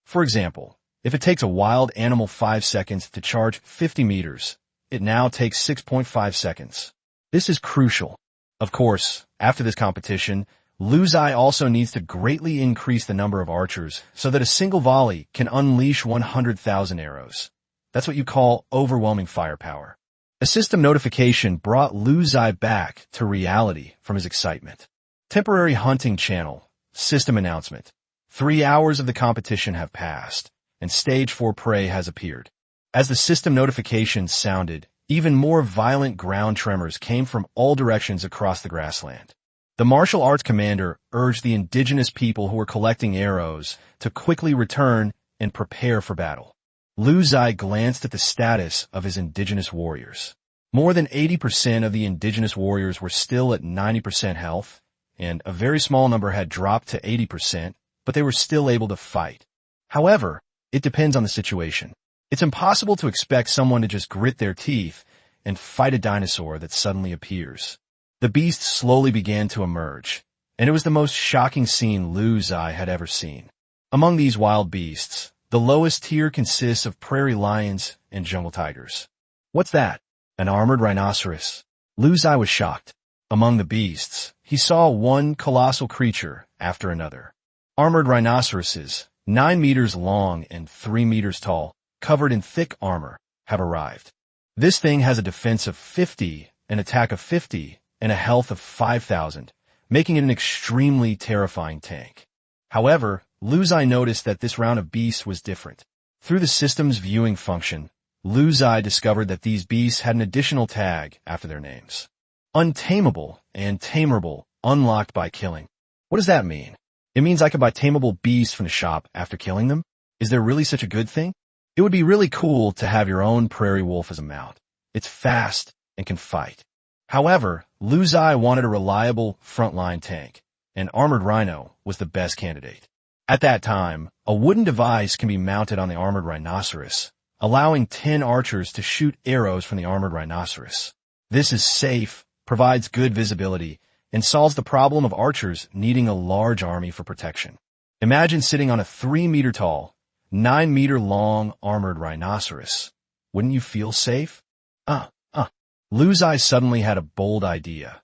For example, if it takes a wild animal 5 seconds to charge 50 meters, it now takes 6.5 seconds. This is crucial. Of course, after this competition, Lu Ziye also needs to greatly increase the number of archers so that a single volley can unleash 100,000 arrows. That's what you call overwhelming firepower. A system notification brought Lu Ziye back to reality from his excitement. Temporary hunting channel. System announcement. 3 hours of the competition have passed, and stage 4 prey has appeared. As the system notification sounded, even more violent ground tremors came from all directions across the grassland. The martial arts commander urged the indigenous people who were collecting arrows to quickly return and prepare for battle. Lu Ziye glanced at the status of his indigenous warriors. More than 80% of the indigenous warriors were still at 90% health, and a very small number had dropped to 80%, but they were still able to fight. However, it depends on the situation. It's impossible to expect someone to just grit their teeth and fight a dinosaur that suddenly appears. The beast slowly began to emerge, and it was the most shocking scene Lu Ziye had ever seen. Among these wild beasts, the lowest tier consists of prairie lions and jungle tigers. What's that? An armored rhinoceros? Lu Ziye was shocked. Among the beasts, he saw one colossal creature after another. Armored rhinoceroses, 9 meters long and 3 meters tall, covered in thick armor, have arrived. This thing has a defense of 50, an attack of 50, and a health of 5,000, making it an extremely terrifying tank. However, Lu Ziye noticed that this round of beasts was different. Through the system's viewing function, Lu Ziye discovered that these beasts had an additional tag after their names. Untamable and tameable, unlocked by killing. What does that mean? It means I can buy tameable beasts from the shop after killing them? Is there really such a good thing? It would be really cool to have your own prairie wolf as a mount. It's fast and can fight. However, Lu Ziye wanted a reliable frontline tank, and armored rhino was the best candidate. At that time, a wooden device can be mounted on the armored rhinoceros, allowing 10 archers to shoot arrows from the armored rhinoceros. This is safe, provides good visibility, and solves the problem of archers needing a large army for protection. Imagine sitting on a 3-meter-tall, 9-meter-long armored rhinoceros. Wouldn't you feel safe? Lu Ziye suddenly had a bold idea.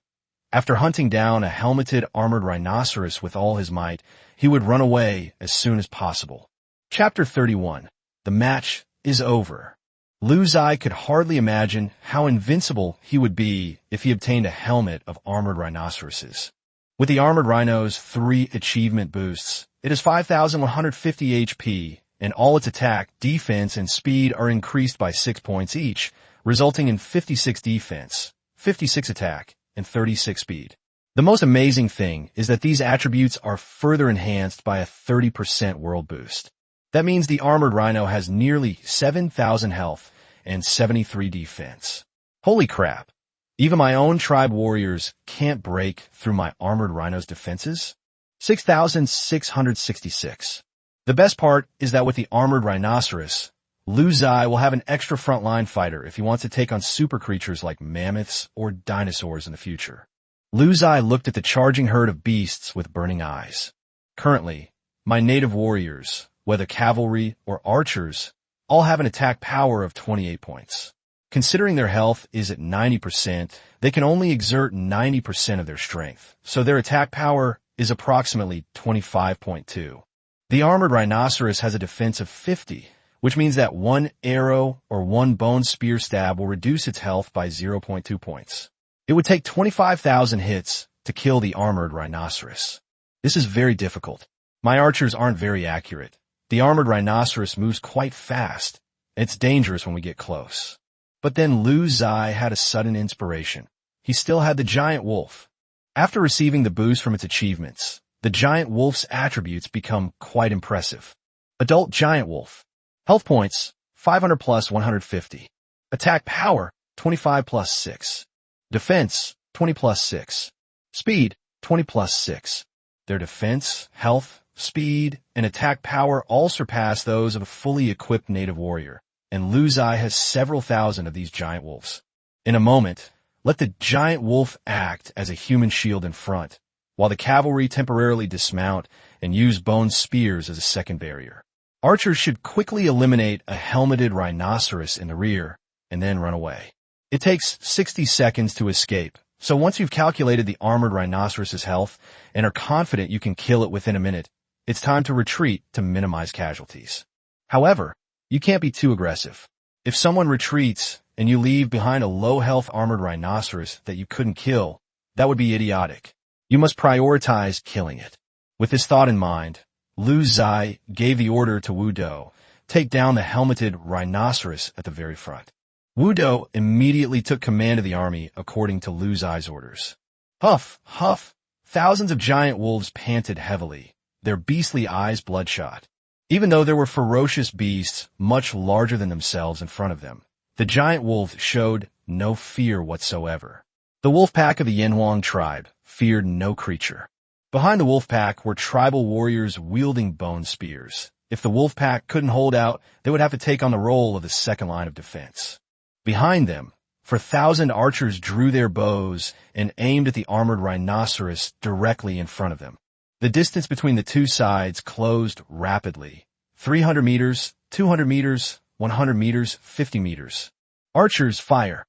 After hunting down a helmeted armored rhinoceros with all his might, he would run away as soon as possible. Chapter 31. The match is over. Lu Ziye could hardly imagine how invincible he would be if he obtained a helmet of armored rhinoceroses. With the armored rhino's 3 achievement boosts, it has 5,150 HP, and all its attack, defense, and speed are increased by 6 points each, resulting in 56 defense, 56 attack, and 36 speed. The most amazing thing is that these attributes are further enhanced by a 30% world boost. That means the armored rhino has nearly 7,000 health and 73 defense. Holy crap! Even my own tribe warriors can't break through my armored rhino's defenses? 6,666. The best part is that with the armored rhinoceros, Lu Ziye will have an extra frontline fighter if he wants to take on super creatures like mammoths or dinosaurs in the future. Lu Ziye looked at the charging herd of beasts with burning eyes. Currently, my native warriors, whether cavalry or archers, all have an attack power of 28 points. Considering their health is at 90%, they can only exert 90% of their strength, so their attack power is approximately 25.2. The armored rhinoceros has a defense of 50, which means that 1 arrow or 1 bone spear stab will reduce its health by 0.2 points. It would take 25,000 hits to kill the armored rhinoceros. This is very difficult. My archers aren't very accurate. The armored rhinoceros moves quite fast. It's dangerous when we get close. But then Lu Ziye had a sudden inspiration. He still had the giant wolf. After receiving the boost from its achievements, the giant wolf's attributes become quite impressive. Adult giant wolf. Health points, 500 plus 150. Attack power, 25 plus 6. Defense, 20 plus 6. Speed, 20 plus 6. Their defense, health, speed, and attack power all surpass those of a fully equipped native warrior, and Lu Ziye has several thousand of these giant wolves. In a moment, let the giant wolf act as a human shield in front, while the cavalry temporarily dismount and use bone spears as a second barrier. Archers should quickly eliminate a helmeted rhinoceros in the rear and then run away. It takes 60 seconds to escape, so once you've calculated the armored rhinoceros's health and are confident you can kill it within a minute, it's time to retreat to minimize casualties. However, you can't be too aggressive. If someone retreats, and you leave behind a low-health armored rhinoceros that you couldn't kill, that would be idiotic. You must prioritize killing it. With this thought in mind, Lu Ziye gave the order to Wu Do, take down the helmeted rhinoceros at the very front. Wu Do immediately took command of the army according to Lu Ziye's orders. Huff, huff, thousands of giant wolves panted heavily, their beastly eyes bloodshot. Even though there were ferocious beasts much larger than themselves in front of them, the giant wolves showed no fear whatsoever. The wolf pack of the Yanhuang tribe feared no creature. Behind the wolf pack were tribal warriors wielding bone spears. If the wolf pack couldn't hold out, they would have to take on the role of the second line of defense. Behind them, 4,000 archers drew their bows and aimed at the armored rhinoceros directly in front of them. The distance between the two sides closed rapidly. 300 meters, 200 meters, 100 meters, 50 meters. Archers fire.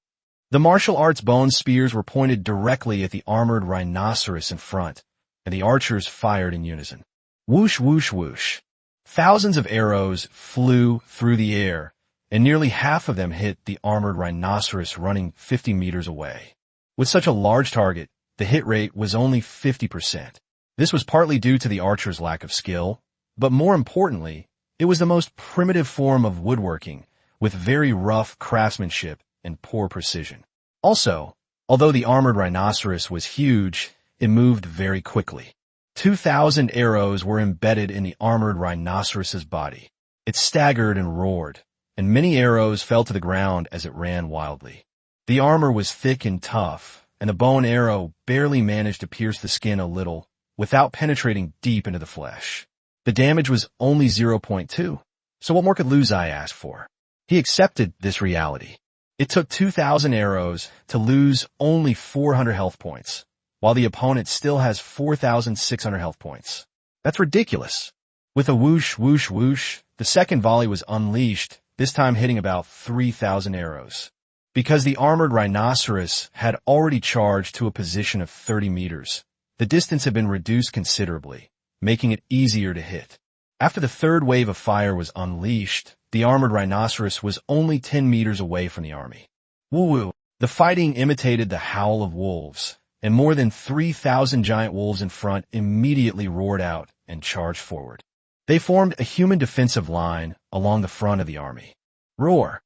The martial arts bone spears were pointed directly at the armored rhinoceros in front, and the archers fired in unison. Whoosh, whoosh, whoosh. Thousands of arrows flew through the air, and nearly half of them hit the armored rhinoceros running 50 meters away. With such a large target, the hit rate was only 50%. This was partly due to the archer's lack of skill, but more importantly, it was the most primitive form of woodworking, with very rough craftsmanship and poor precision. Also, although the armored rhinoceros was huge, it moved very quickly. 2,000 arrows were embedded in the armored rhinoceros's body. It staggered and roared, and many arrows fell to the ground as it ran wildly. The armor was thick and tough, and the bow and arrow barely managed to pierce the skin a little without penetrating deep into the flesh. The damage was only 0.2, so what more could Lu Ziye ask for? He accepted this reality. It took 2,000 arrows to lose only 400 health points, while the opponent still has 4,600 health points. That's ridiculous. With a whoosh, whoosh, whoosh, the second volley was unleashed, this time hitting about 3,000 arrows. Because the armored rhinoceros had already charged to a position of 30 meters, the distance had been reduced considerably, making it easier to hit. After the third wave of fire was unleashed, the armored rhinoceros was only 10 meters away from the army. Woo-woo! The fighting imitated the howl of wolves, and more than 3,000 giant wolves in front immediately roared out and charged forward. They formed a human defensive line along the front of the army. Roar!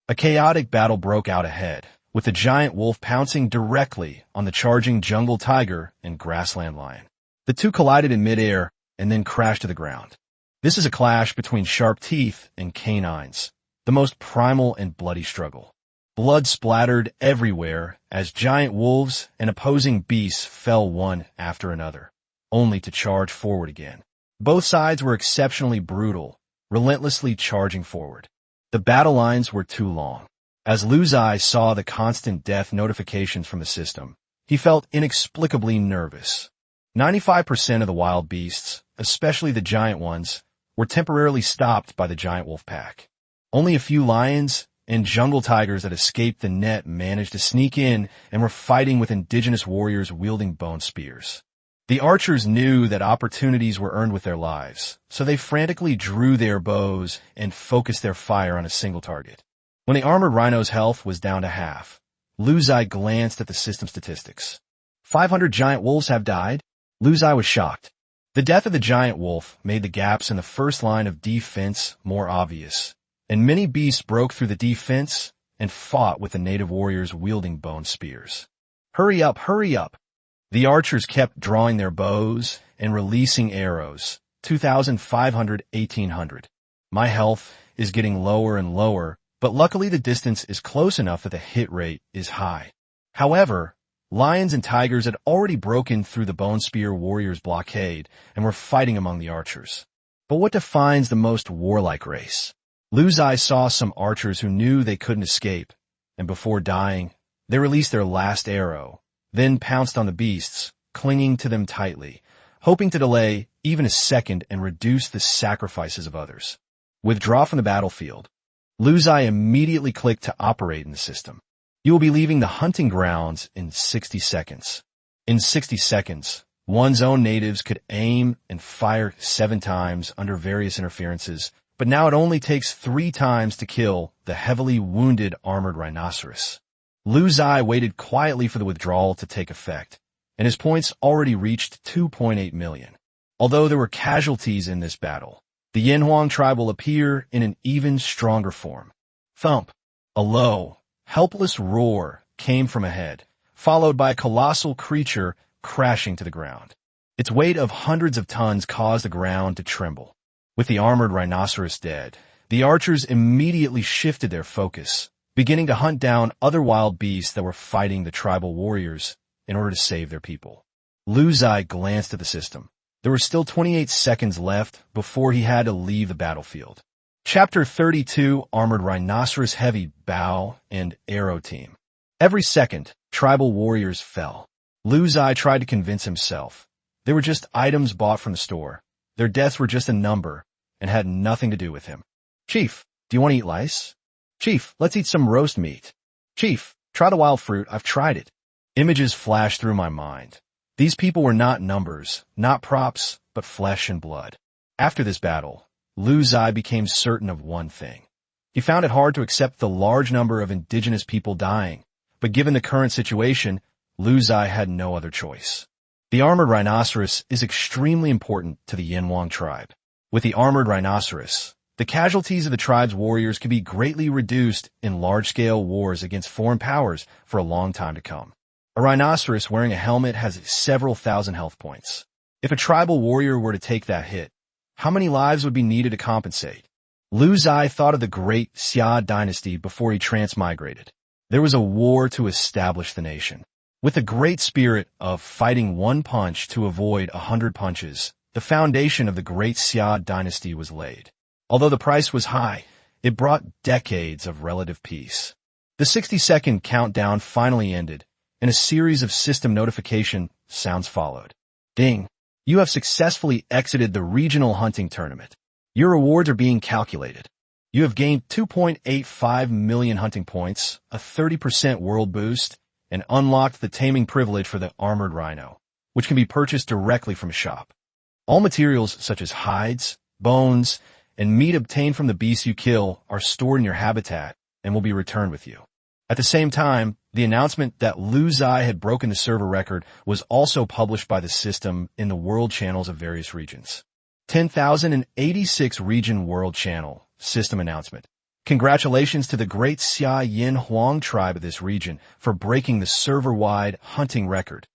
A chaotic battle broke out ahead, with the giant wolf pouncing directly on the charging jungle tiger and grassland lion. The two collided in midair and then crashed to the ground. This is a clash between sharp teeth and canines, the most primal and bloody struggle. Blood splattered everywhere as giant wolves and opposing beasts fell one after another, only to charge forward again. Both sides were exceptionally brutal, relentlessly charging forward. The battle lines were too long. As Lu Ziye saw the constant death notifications from the system, he felt inexplicably nervous. 95% of the wild beasts, especially the giant ones, were temporarily stopped by the giant wolf pack. Only a few lions and jungle tigers that escaped the net managed to sneak in and were fighting with indigenous warriors wielding bone spears. The archers knew that opportunities were earned with their lives, so they frantically drew their bows and focused their fire on a single target. When the armored rhino's health was down to half, Lu Ziye glanced at the system statistics. 500 giant wolves have died? Lu Ziye was shocked. The death of the giant wolf made the gaps in the first line of defense more obvious, and many beasts broke through the defense and fought with the native warriors wielding bone spears. Hurry up, hurry up! The archers kept drawing their bows and releasing arrows, 2,500, 1,800. My health is getting lower and lower, but luckily the distance is close enough that the hit rate is high. However, lions and tigers had already broken through the bone spear warriors' blockade and were fighting among the archers. But what defines the most warlike race? Lu Ziye saw some archers who knew they couldn't escape, and before dying, they released their last arrow, then pounced on the beasts, clinging to them tightly, hoping to delay even a second and reduce the sacrifices of others. Withdraw from the battlefield. Lu Ziye immediately clicked to operate in the system. You will be leaving the hunting grounds in 60 seconds. In 60 seconds, one's own natives could aim and fire 7 times under various interferences but now it only takes 3 times to kill the heavily wounded armored rhinoceros. Lu Ziye waited quietly for the withdrawal to take effect, and his points already reached 2.8 million. Although there were casualties in this battle, the Yanhuang tribe will appear in an even stronger form. Thump! A low, helpless roar came from ahead, followed by a colossal creature crashing to the ground. Its weight of hundreds of tons caused the ground to tremble. With the armored rhinoceros dead, the archers immediately shifted their focus, beginning to hunt down other wild beasts that were fighting the tribal warriors in order to save their people. Lu Ziye glanced at the system. There were still 28 seconds left before he had to leave the battlefield. Chapter 32, Armored Rhinoceros Heavy Bow and Arrow Team. Every second, tribal warriors fell. Lu Ziye tried to convince himself. They were just items bought from the store. Their deaths were just a number and had nothing to do with him. Chief, do you want to eat lice? Chief, let's eat some roast meat. Chief, try the wild fruit. I've tried it. Images flashed through my mind. These people were not numbers, not props, but flesh and blood. After this battle, Lu Ziye became certain of one thing. He found it hard to accept the large number of indigenous people dying, but given the current situation, Lu Ziye had no other choice. The armored rhinoceros is extremely important to the Yanhuang tribe. With the armored rhinoceros, the casualties of the tribe's warriors can be greatly reduced in large-scale wars against foreign powers for a long time to come. A rhinoceros wearing a helmet has several thousand health points. If a tribal warrior were to take that hit, how many lives would be needed to compensate? Lu Ziye thought of the great Ziye dynasty before he transmigrated. There was a war to establish the nation. With the great spirit of fighting one punch to avoid 100 punches, the foundation of the great Ziye dynasty was laid. Although the price was high, it brought decades of relative peace. The 60-second countdown finally ended, and a series of system notification sounds followed. Ding! You have successfully exited the regional hunting tournament. Your rewards are being calculated. You have gained 2.85 million hunting points, a 30% world boost, and unlocked the taming privilege for the armored rhino, which can be purchased directly from a shop. All materials such as hides, bones, and meat obtained from the beasts you kill are stored in your habitat and will be returned with you. At the same time, the announcement that Lu Ziye had broken the server record was also published by the system in the world channels of various regions. 10,086 Region World Channel System Announcement. Congratulations to the great Ziye Yanhuang tribe of this region for breaking the server-wide hunting record.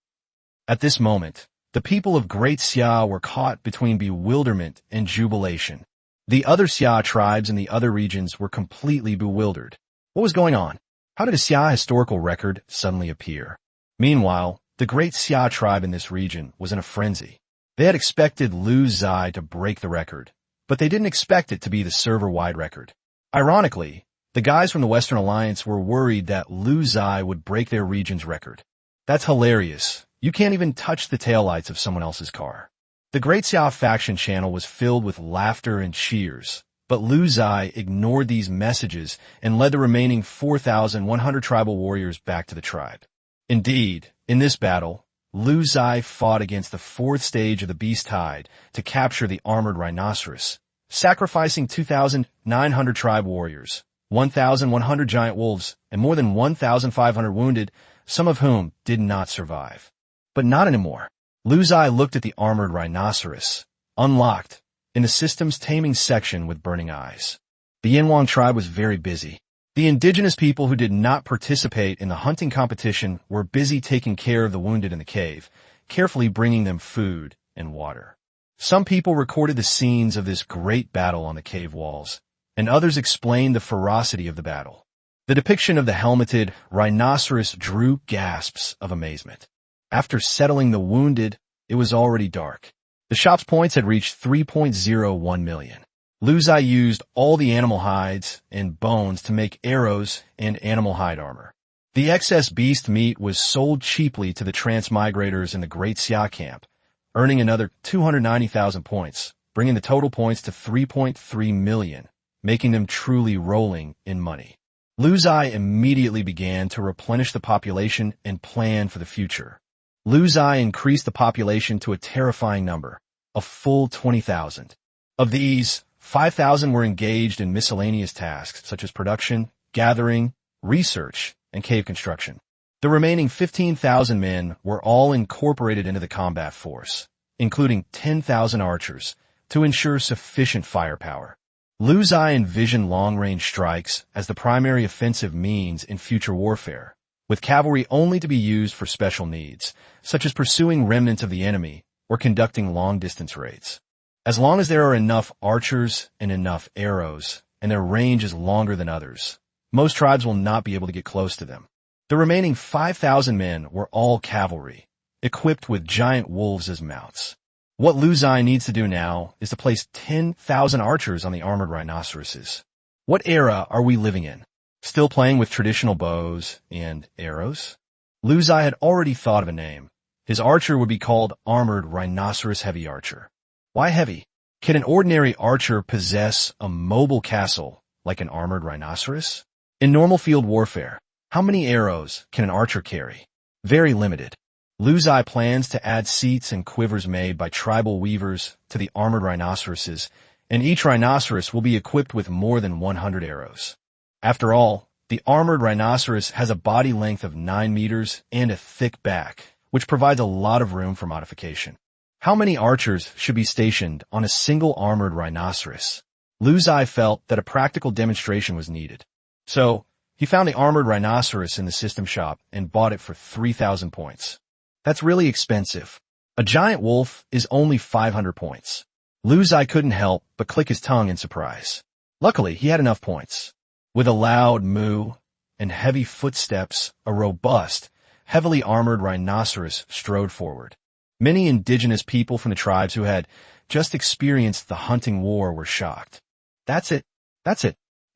At this moment, the people of Great Ziye were caught between bewilderment and jubilation. The other Ziye tribes in the other regions were completely bewildered. What was going on? How did a Ziye historical record suddenly appear? Meanwhile, the great Ziye tribe in this region was in a frenzy. They had expected Lu Ziye to break the record, but they didn't expect it to be the server-wide record. Ironically, the guys from the Western Alliance were worried that Lu Ziye would break their region's record. That's hilarious. You can't even touch the taillights of someone else's car. The Great Ziye faction channel was filled with laughter and cheers. But Lu Ziye ignored these messages and led the remaining 4,100 tribal warriors back to the tribe. Indeed, in this battle, Lu Ziye fought against the 4th stage of the Beast Tide to capture the armored rhinoceros, sacrificing 2,900 tribe warriors, 1,100 giant wolves, and more than 1,500 wounded, some of whom did not survive. But not anymore. Lu Ziye looked at the armored rhinoceros, unlocked, in the system's taming section with burning eyes. The Yanhuang tribe was very busy. The indigenous people who did not participate in the hunting competition were busy taking care of the wounded in the cave, carefully bringing them food and water. Some people recorded the scenes of this great battle on the cave walls, and others explained the ferocity of the battle. The depiction of the helmeted rhinoceros drew gasps of amazement. After settling the wounded, it was already dark. The shop's points had reached 3.01 million. Lu Ziye used all the animal hides and bones to make arrows and animal hide armor. The excess beast meat was sold cheaply to the transmigrators in the Great Ziye camp, earning another 290,000 points, bringing the total points to 3.3 million, making them truly rolling in money. Lu Ziye immediately began to replenish the population and plan for the future. Lu Ziye increased the population to a terrifying number, a full 20,000. Of these, 5,000 were engaged in miscellaneous tasks such as production, gathering, research, and cave construction. The remaining 15,000 men were all incorporated into the combat force, including 10,000 archers, to ensure sufficient firepower. Lu Ziye envisioned long-range strikes as the primary offensive means in future warfare, with cavalry only to be used for special needs, such as pursuing remnants of the enemy or conducting long-distance raids. As long as there are enough archers and enough arrows, and their range is longer than others, most tribes will not be able to get close to them. The remaining 5,000 men were all cavalry, equipped with giant wolves as mounts. What Lu Ziye needs to do now is to place 10,000 archers on the armored rhinoceroses. What era are we living in? Still playing with traditional bows and arrows? Lu Ziye had already thought of a name. His archer would be called Armored Rhinoceros Heavy Archer. Why heavy? Can an ordinary archer possess a mobile castle like an armored rhinoceros? In normal field warfare, how many arrows can an archer carry? Very limited. Lu Ziye plans to add seats and quivers made by tribal weavers to the armored rhinoceroses, and each rhinoceros will be equipped with more than 100 arrows. After all, the armored rhinoceros has a body length of 9 meters and a thick back, which provides a lot of room for modification. How many archers should be stationed on a single armored rhinoceros? Lu Ziye felt that a practical demonstration was needed. So, he found the armored rhinoceros in the system shop and bought it for 3,000 points. That's really expensive. A giant wolf is only 500 points. Lu Ziye couldn't help but click his tongue in surprise. Luckily, he had enough points. With a loud moo and heavy footsteps, a robust, heavily armored rhinoceros strode forward. Many indigenous people from the tribes who had just experienced the hunting war were shocked. That's it.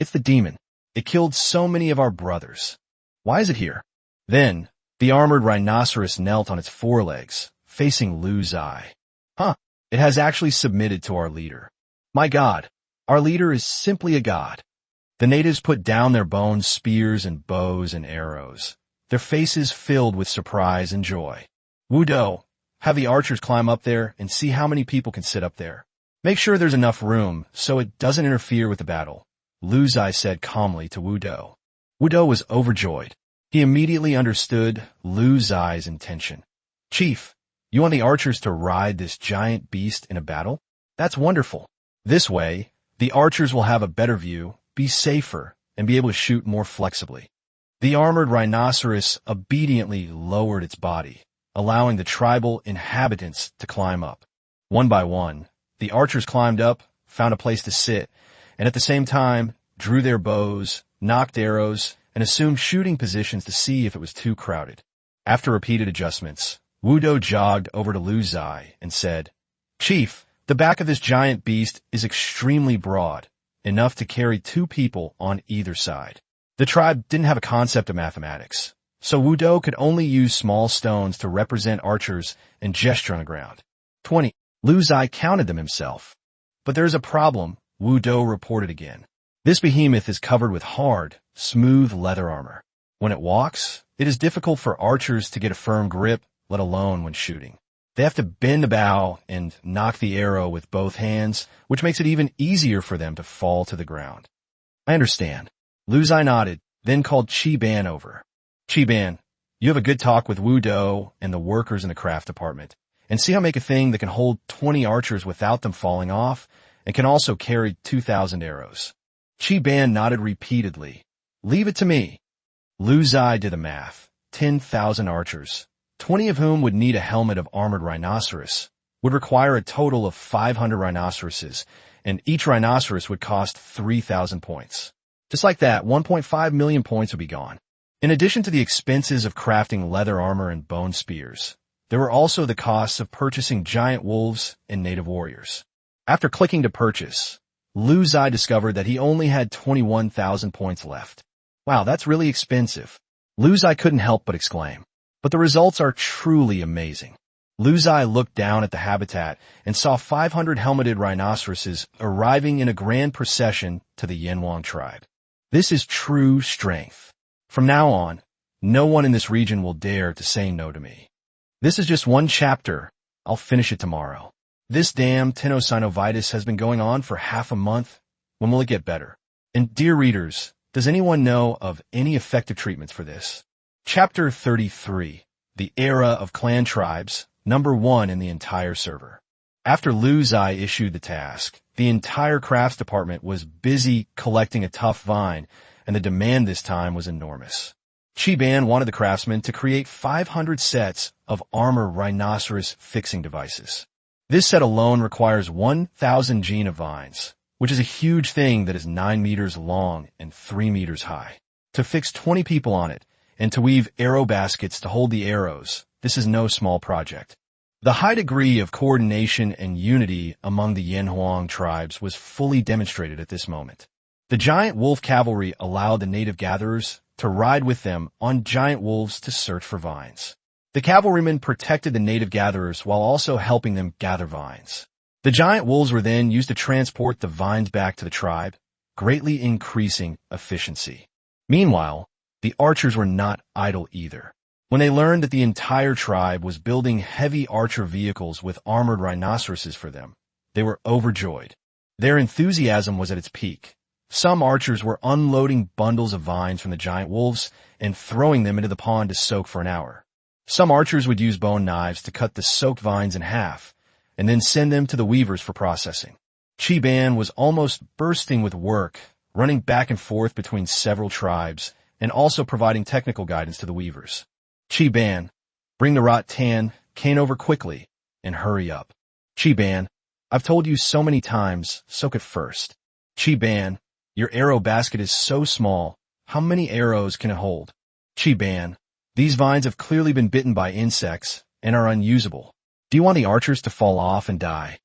It's the demon. It killed so many of our brothers. Why is it here? Then, the armored rhinoceros knelt on its forelegs, facing Lu Ziye. It has actually submitted to our leader. My God, our leader is simply a god. The natives put down their bone spears and bows and arrows, their faces filled with surprise and joy. Wudo, have the archers climb up there and see how many people can sit up there. Make sure there's enough room so it doesn't interfere with the battle, Lu Ziye said calmly to Wudo. Wudo was overjoyed. He immediately understood Lu Ziye's intention. Chief, you want the archers to ride this giant beast in a battle? That's wonderful. This way, the archers will have a better view, be safer, and be able to shoot more flexibly. The armored rhinoceros obediently lowered its body, allowing the tribal inhabitants to climb up. One by one, the archers climbed up, found a place to sit, and at the same time, drew their bows, nocked arrows, and assumed shooting positions to see if it was too crowded. After repeated adjustments, Wudo jogged over to Lu Ziye and said, Chief, the back of this giant beast is extremely broad, enough to carry 2 people on either side. The tribe didn't have a concept of mathematics, so Wudo could only use small stones to represent archers and gesture on the ground. 20. Lu Ziye counted them himself. But there's a problem, Wudo reported again. This behemoth is covered with hard, smooth leather armor. When it walks, it is difficult for archers to get a firm grip, let alone when shooting. They have to bend the bow and knock the arrow with both hands, which makes it even easier for them to fall to the ground. I understand. Lu Ziye nodded, then called Chi-Ban over. Chi-Ban, you have a good talk with Wudo and the workers in the craft department, and see how to make a thing that can hold 20 archers without them falling off, and can also carry 2,000 arrows. Chi-Ban nodded repeatedly. Leave it to me. Lu Ziye did the math. 10,000 archers, 20 of whom would need a helmet of armored rhinoceros, would require a total of 500 rhinoceroses, and each rhinoceros would cost 3,000 points. Just like that, 1.5 million points would be gone. In addition to the expenses of crafting leather armor and bone spears, there were also the costs of purchasing giant wolves and native warriors. After clicking to purchase, Lu Ziye discovered that he only had 21,000 points left. Wow, that's really expensive. Lu Ziye couldn't help but exclaim. But the results are truly amazing. Lu Ziye looked down at the habitat and saw 500 helmeted rhinoceroses arriving in a grand procession to the Yenwang tribe. This is true strength. From now on, no one in this region will dare to say no to me. This is just one chapter. I'll finish it tomorrow. This damn tenosynovitis has been going on for half a month. When will it get better? And dear readers, does anyone know of any effective treatments for this? Chapter 33. The Era of Clan Tribes, number 1 in the entire server. After Ziye issued the task, the entire crafts department was busy collecting a tough vine, and the demand this time was enormous. Chiban wanted the craftsmen to create 500 sets of armor rhinoceros fixing devices. This set alone requires 1,000 gene of vines, which is a huge thing that is 9 meters long and 3 meters high. To fix 20 people on it, and to weave arrow baskets to hold the arrows, this is no small project. The high degree of coordination and unity among the Yanhuang tribes was fully demonstrated at this moment. The giant wolf cavalry allowed the native gatherers to ride with them on giant wolves to search for vines. The cavalrymen protected the native gatherers while also helping them gather vines. The giant wolves were then used to transport the vines back to the tribe, greatly increasing efficiency. Meanwhile, the archers were not idle either. When they learned that the entire tribe was building heavy archer vehicles with armored rhinoceroses for them, they were overjoyed. Their enthusiasm was at its peak. Some archers were unloading bundles of vines from the giant wolves and throwing them into the pond to soak for an hour. Some archers would use bone knives to cut the soaked vines in half and then send them to the weavers for processing. Chiban was almost bursting with work, running back and forth between several tribes and also providing technical guidance to the weavers. Chiban, bring the rattan cane over quickly and hurry up. Chiban, I've told you so many times, soak it first. Chiban, your arrow basket is so small, how many arrows can it hold? Chiban, these vines have clearly been bitten by insects and are unusable. Do you want the archers to fall off and die?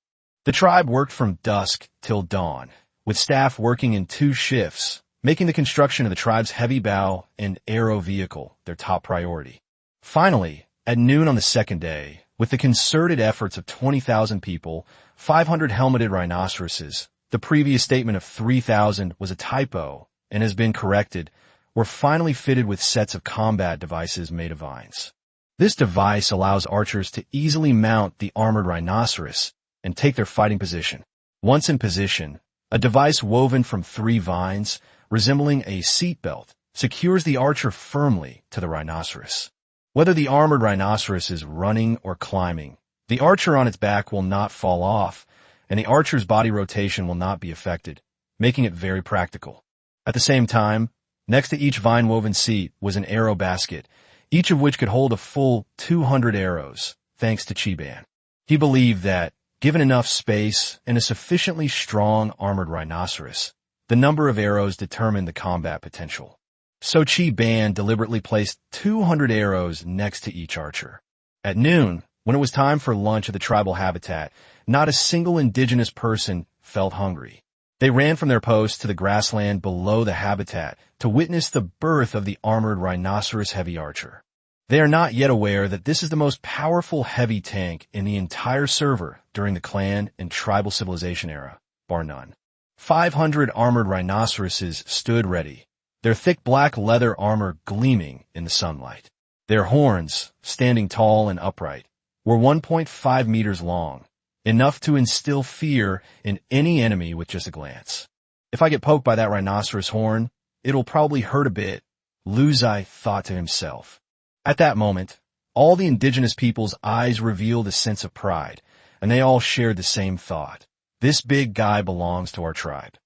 The tribe worked from dusk till dawn, with staff working in 2 shifts, making the construction of the tribe's heavy bow and arrow vehicle their top priority. Finally, at noon on the second day, with the concerted efforts of 20,000 people, 500 helmeted rhinoceroses, the previous statement of 3,000 was a typo and has been corrected, were finally fitted with sets of combat devices made of vines. This device allows archers to easily mount the armored rhinoceros and take their fighting position. Once in position, a device woven from 3 vines, resembling a seat belt, secures the archer firmly to the rhinoceros. Whether the armored rhinoceros is running or climbing, the archer on its back will not fall off, and the archer's body rotation will not be affected, making it very practical. At the same time, next to each vine-woven seat was an arrow basket, each of which could hold a full 200 arrows, thanks to Chiban. He believed that, given enough space and a sufficiently strong armored rhinoceros, the number of arrows determined the combat potential. So Chiban deliberately placed 200 arrows next to each archer. At noon, when it was time for lunch at the tribal habitat, not a single indigenous person felt hungry. They ran from their posts to the grassland below the habitat to witness the birth of the armored rhinoceros heavy archer. They are not yet aware that this is the most powerful heavy tank in the entire server during the clan and tribal civilization era, bar none. 500 armored rhinoceroses stood ready, their thick black leather armor gleaming in the sunlight. Their horns, standing tall and upright, were 1.5 meters long, enough to instill fear in any enemy with just a glance. If I get poked by that rhinoceros horn, it'll probably hurt a bit, Ziye thought to himself. At that moment, all the indigenous people's eyes revealed a sense of pride, and they all shared the same thought. This big guy belongs to our tribe.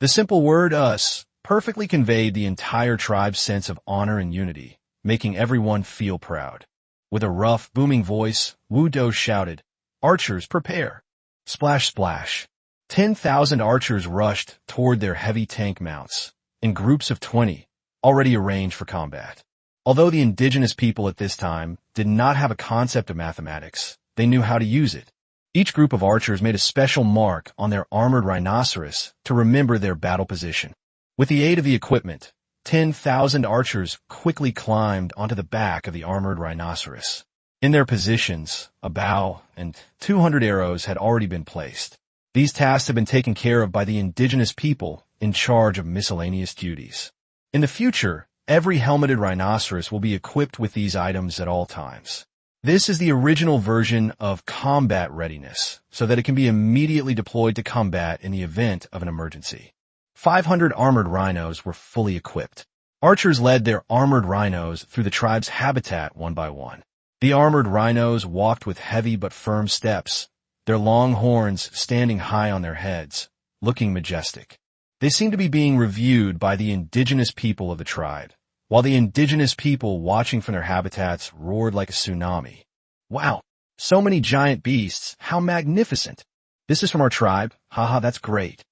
The simple word us perfectly conveyed the entire tribe's sense of honor and unity, making everyone feel proud. With a rough, booming voice, Wu Do shouted, "Archers, prepare!" Splash, splash. 10,000 archers rushed toward their heavy tank mounts, in groups of 20, already arranged for combat. Although the indigenous people at this time did not have a concept of mathematics, they knew how to use it. Each group of archers made a special mark on their armored rhinoceros to remember their battle position. With the aid of the equipment, 10,000 archers quickly climbed onto the back of the armored rhinoceros. In their positions, a bow and 200 arrows had already been placed. These tasks had been taken care of by the indigenous people in charge of miscellaneous duties. In the future, every helmeted rhinoceros will be equipped with these items at all times. This is the original version of combat readiness, so that it can be immediately deployed to combat in the event of an emergency. 500 armored rhinos were fully equipped. Archers led their armored rhinos through the tribe's habitat one by one. The armored rhinos walked with heavy but firm steps, their long horns standing high on their heads, looking majestic. They seemed to be being reviewed by the indigenous people of the tribe, while the indigenous people watching from their habitats roared like a tsunami. Wow, so many giant beasts, how magnificent! This is from our tribe, haha, that's great.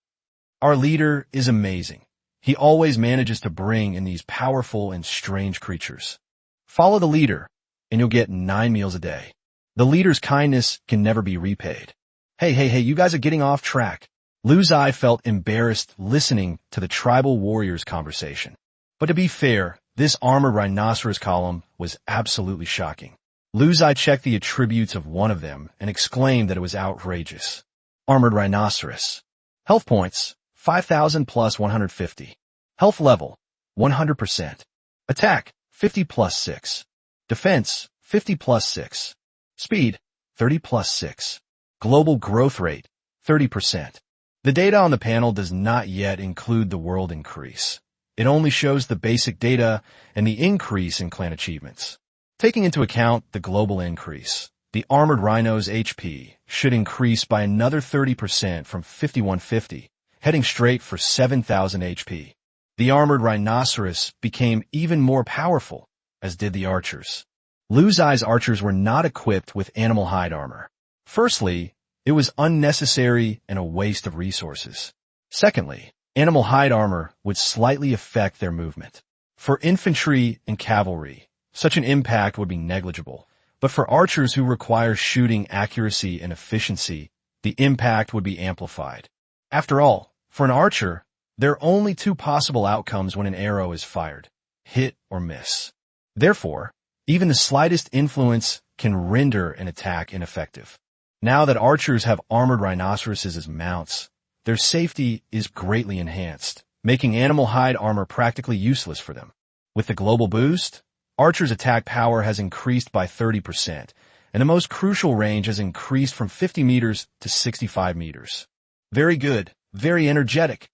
Our leader is amazing. He always manages to bring in these powerful and strange creatures. Follow the leader, and you'll get 9 meals a day. The leader's kindness can never be repaid. Hey, you guys are getting off track. Ziye felt embarrassed listening to the tribal warriors' conversation. But to be fair, this armored rhinoceros column was absolutely shocking. Ziye checked the attributes of one of them and exclaimed that it was outrageous. Armored rhinoceros. Health points, 5,000 plus 150. Health level, 100%. Attack, 50 plus 6. Defense, 50 plus 6. Speed, 30 plus 6. Global growth rate, 30%. The data on the panel does not yet include the world increase. It only shows the basic data and the increase in clan achievements. Taking into account the global increase, the armored rhino's HP should increase by another 30% from 5150, heading straight for 7,000 HP. The armored rhinoceros became even more powerful, as did the archers. Ziye's archers were not equipped with animal hide armor. Firstly, it was unnecessary and a waste of resources. Secondly, animal hide armor would slightly affect their movement. For infantry and cavalry, such an impact would be negligible, but for archers who require shooting accuracy and efficiency, the impact would be amplified. After all, for an archer, there are only 2 possible outcomes when an arrow is fired: hit or miss. Therefore, even the slightest influence can render an attack ineffective. Now that archers have armored rhinoceroses as mounts, their safety is greatly enhanced, making animal hide armor practically useless for them. With the global boost, archers' attack power has increased by 30%, and the most crucial range has increased from 50 meters to 65 meters. Very good, very energetic.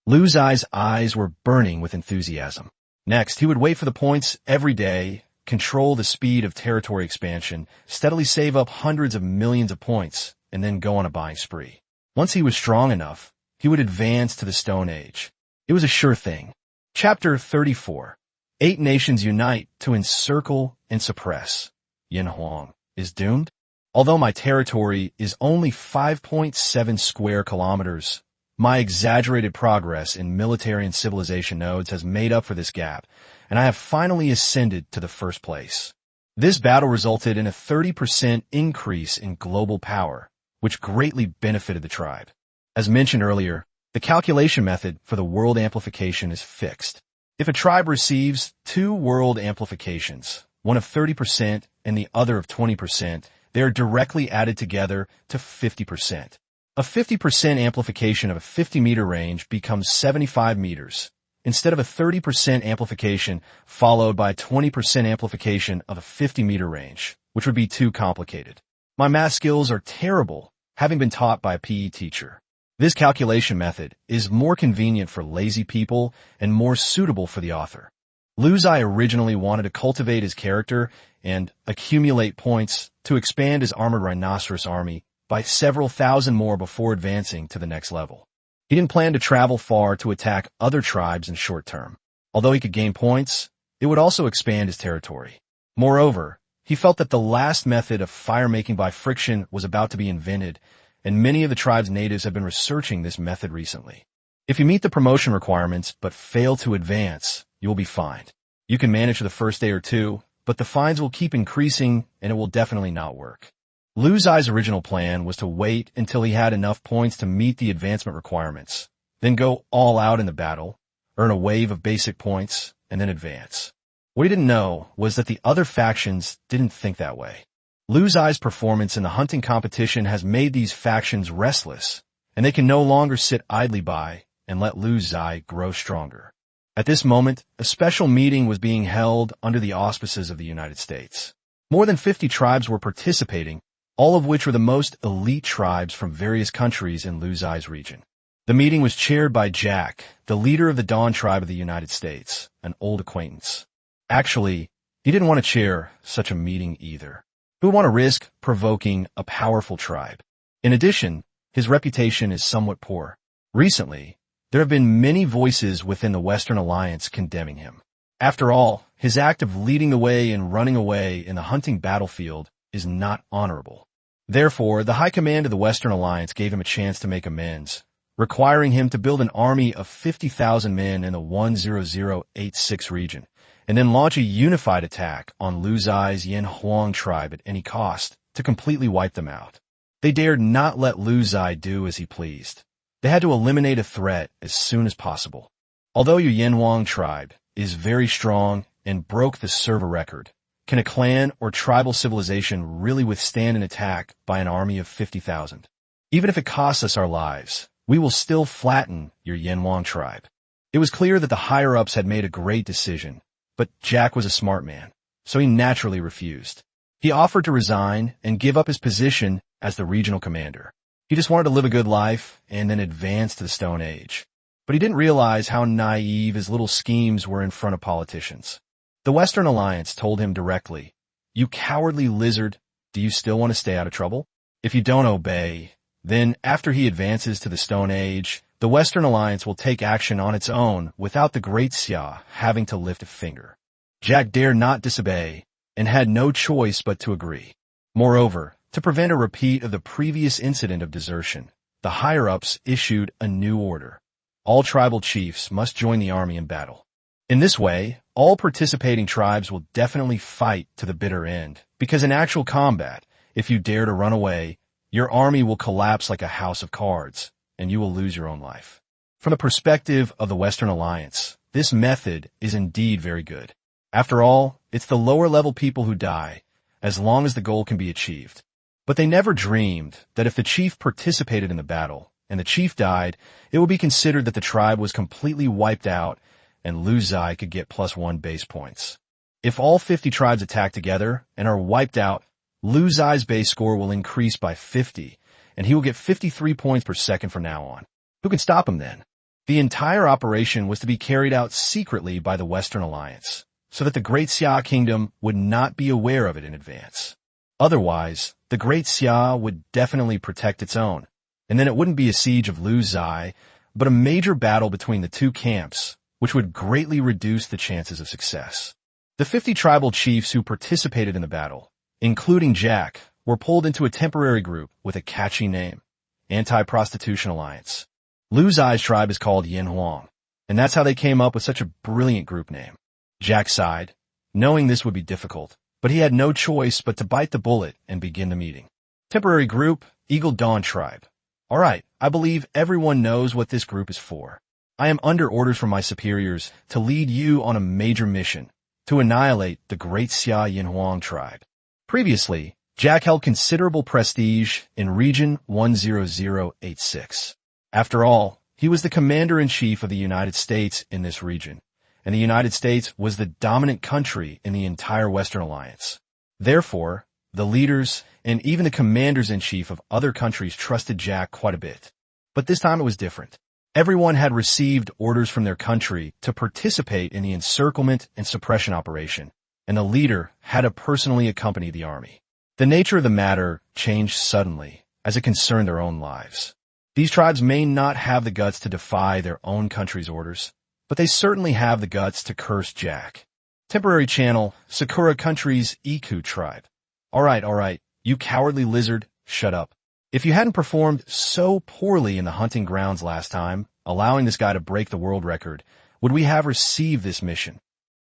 Ziye's eyes were burning with enthusiasm. Next, he would wait for the points every day, control the speed of territory expansion, steadily save up hundreds of millions of points, and then go on a buying spree. Once he was strong enough, he would advance to the Stone Age. It was a sure thing. Chapter 34. 8 nations unite to encircle and suppress. Yin Huang is doomed. Although my territory is only 5.7 square kilometers, my exaggerated progress in military and civilization nodes has made up for this gap, and I have finally ascended to the first place. This battle resulted in a 30% increase in global power, which greatly benefited the tribe. As mentioned earlier, the calculation method for the world amplification is fixed. If a tribe receives 2 world amplifications, one of 30% and the other of 20%, they are directly added together to 50%. A 50% amplification of a 50-meter range becomes 75 meters, instead of a 30% amplification followed by a 20% amplification of a 50-meter range, which would be too complicated. My math skills are terrible, having been taught by a PE teacher. This calculation method is more convenient for lazy people and more suitable for the author. Ziye originally wanted to cultivate his character and accumulate points to expand his armored rhinoceros army by several thousand more before advancing to the next level. He didn't plan to travel far to attack other tribes in short term. Although he could gain points, it would also expand his territory. Moreover, he felt that the last method of fire-making by friction was about to be invented, and many of the tribe's natives have been researching this method recently. If you meet the promotion requirements but fail to advance, you will be fined. You can manage for the first day or 2, but the fines will keep increasing and it will definitely not work. Ziye's original plan was to wait until he had enough points to meet the advancement requirements, then go all out in the battle, earn a wave of basic points, and then advance. What he didn't know was that the other factions didn't think that way. Ziye's performance in the hunting competition has made these factions restless, and they can no longer sit idly by and let Ziye grow stronger. At this moment, a special meeting was being held under the auspices of the United States. More than 50 tribes were participating, all of which were the most elite tribes from various countries in Lu Ziye's region. The meeting was chaired by Jack, the leader of the Dawn tribe of the United States, an old acquaintance. Actually, he didn't want to chair such a meeting either. Who would want to risk provoking a powerful tribe? In addition, his reputation is somewhat poor. Recently, there have been many voices within the Western Alliance condemning him. After all, his act of leading the way and running away in the hunting battlefield is not honorable. Therefore, the High Command of the Western Alliance gave him a chance to make amends, requiring him to build an army of 50,000 men in the 10086 region, and then launch a unified attack on Lu Ziye's Yanhuang tribe at any cost to completely wipe them out. They dared not let Lu Ziye do as he pleased. They had to eliminate a threat as soon as possible. Although your Yanhuang tribe is very strong and broke the server record, can a clan or tribal civilization really withstand an attack by an army of 50,000? Even if it costs us our lives, we will still flatten your Yanhuang tribe. It was clear that the higher-ups had made a great decision, but Jack was a smart man, so he naturally refused. He offered to resign and give up his position as the regional commander. He just wanted to live a good life and then advance to the Stone Age. But he didn't realize how naive his little schemes were in front of politicians. The Western Alliance told him directly, "You cowardly lizard, do you still want to stay out of trouble? If you don't obey, then after he advances to the Stone Age, the Western Alliance will take action on its own without the Great Ziye having to lift a finger." Jack dared not disobey and had no choice but to agree. Moreover, to prevent a repeat of the previous incident of desertion, the higher-ups issued a new order. All tribal chiefs must join the army in battle. In this way, all participating tribes will definitely fight to the bitter end, because in actual combat, if you dare to run away, your army will collapse like a house of cards, and you will lose your own life. From the perspective of the Western Alliance, this method is indeed very good. After all, it's the lower-level people who die, as long as the goal can be achieved. But they never dreamed that if the chief participated in the battle, and the chief died, it would be considered that the tribe was completely wiped out, and Lu Ziye could get +1 base points. If all 50 tribes attack together and are wiped out, Lu Ziye's base score will increase by 50, and he will get 53 points per second from now on. Who can stop him then? The entire operation was to be carried out secretly by the Western Alliance, so that the Great Ziye Kingdom would not be aware of it in advance. Otherwise, the Great Ziye would definitely protect its own, and then it wouldn't be a siege of Lu Ziye, but a major battle between the two camps, which would greatly reduce the chances of success. The 50 tribal chiefs who participated in the battle, including Jack, were pulled into a temporary group with a catchy name, Anti-Prostitution Alliance. Lu Ziye's tribe is called Yanhuang, and that's how they came up with such a brilliant group name. Jack sighed, knowing this would be difficult, but he had no choice but to bite the bullet and begin the meeting. Temporary group, Eagle Dawn tribe. All right, I believe everyone knows what this group is for. I am under orders from my superiors to lead you on a major mission, to annihilate the Great Ziye Yanhuang tribe. Previously, Jack held considerable prestige in Region 10086. After all, he was the Commander-in-Chief of the United States in this region, and the United States was the dominant country in the entire Western Alliance. Therefore, the leaders and even the commanders-in-chief of other countries trusted Jack quite a bit. But this time it was different. Everyone had received orders from their country to participate in the encirclement and suppression operation, and the leader had to personally accompany the army. The nature of the matter changed suddenly, as it concerned their own lives. These tribes may not have the guts to defy their own country's orders, but they certainly have the guts to curse Jack. Temporary channel, Sakura Country's Iku tribe. All right, you cowardly lizard, shut up. If you hadn't performed so poorly in the hunting grounds last time, allowing this guy to break the world record, would we have received this mission?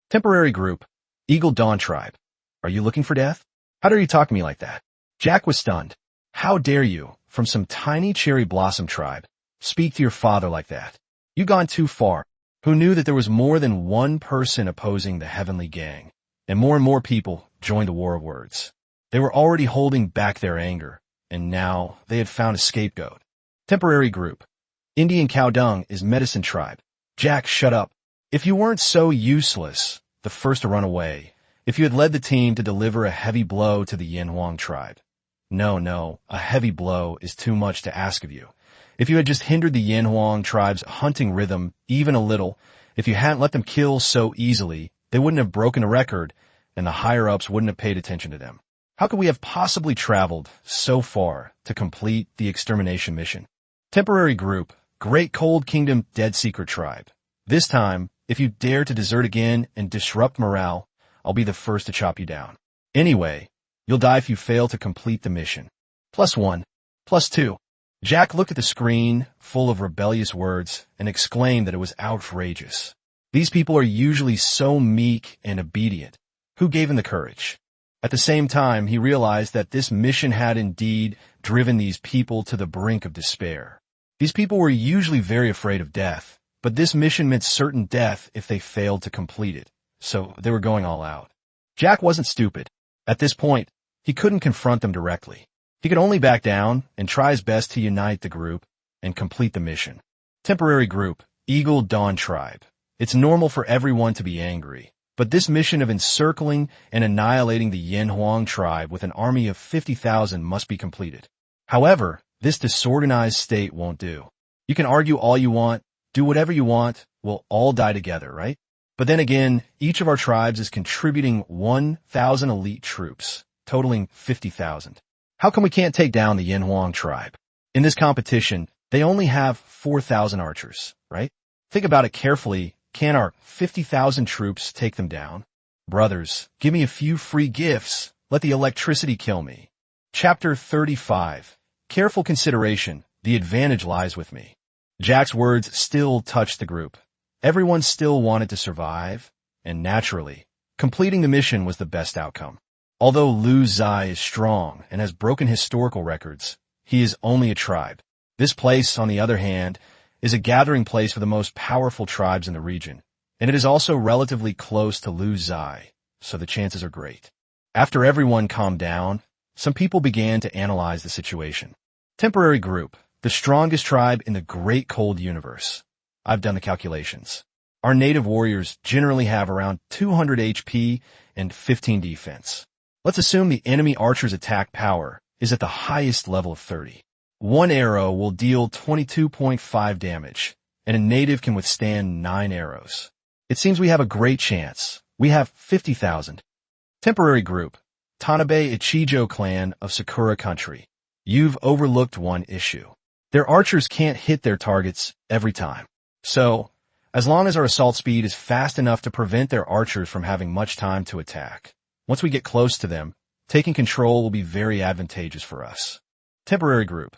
Temporary group, Eagle Dawn tribe. Are you looking for death? How dare you talk to me like that? Jack was stunned. How dare you, from some tiny cherry blossom tribe, speak to your father like that? You've gone too far. Who knew that there was more than one person opposing the Heavenly Gang, and more people joined the war of words. They were already holding back their anger, and now they had found a scapegoat. Temporary group. Indian Cow Dung is Medicine tribe. Jack, shut up. If you weren't so useless, the first to run away, If you had led the team to deliver a heavy blow to the Yinhuang tribe. No, a heavy blow is too much to ask of you. If you had just hindered the Yinhuang tribe's hunting rhythm even a little, if you hadn't let them kill so easily, they wouldn't have broken a record, and the higher-ups wouldn't have paid attention to them. How could we have possibly traveled so far to complete the extermination mission? Temporary group, Great Cold Kingdom Dead Secret Tribe. This time, if you dare to desert again and disrupt morale, I'll be the first to chop you down. Anyway, you'll die if you fail to complete the mission. +1. +2. Jack looked at the screen, full of rebellious words, and exclaimed that it was outrageous. These people are usually so meek and obedient. Who gave him the courage? At the same time, he realized that this mission had indeed driven these people to the brink of despair. These people were usually very afraid of death, but this mission meant certain death if they failed to complete it, so they were going all out. Jack wasn't stupid. At this point, he couldn't confront them directly. He could only back down and try his best to unite the group and complete the mission. Temporary group, Eagle Dawn Tribe. It's normal for everyone to be angry, but this mission of encircling and annihilating the Yinhuang tribe with an army of 50,000 must be completed. However, this disorganized state won't do. You can argue all you want, do whatever you want, we'll all die together, right? But then again, each of our tribes is contributing 1,000 elite troops, totaling 50,000. How come we can't take down the Yinhuang tribe? In this competition, they only have 4,000 archers, right? Think about it carefully. Can our 50,000 troops take them down? Brothers, give me a few free gifts. Let the electricity kill me. Chapter 35. Careful consideration. The advantage lies with me. Jack's words still touched the group. Everyone still wanted to survive, and naturally, completing the mission was the best outcome. Although Ziye is strong and has broken historical records, he is only a tribe. This place, on the other hand, is a gathering place for the most powerful tribes in the region, and it is also relatively close to Ziye, so the chances are great. After everyone calmed down, some people began to analyze the situation. Temporary group, the strongest tribe in the Great Cold Universe. I've done the calculations. Our native warriors generally have around 200 HP and 15 defense. Let's assume the enemy archer's attack power is at the highest level of 30. One arrow will deal 22.5 damage, and a native can withstand 9 arrows. It seems we have a great chance. We have 50,000. Temporary group, Tanabe Ichijo clan of Sakura country. You've overlooked one issue. Their archers can't hit their targets every time. So, as long as our assault speed is fast enough to prevent their archers from having much time to attack, once we get close to them, taking control will be very advantageous for us. Temporary group.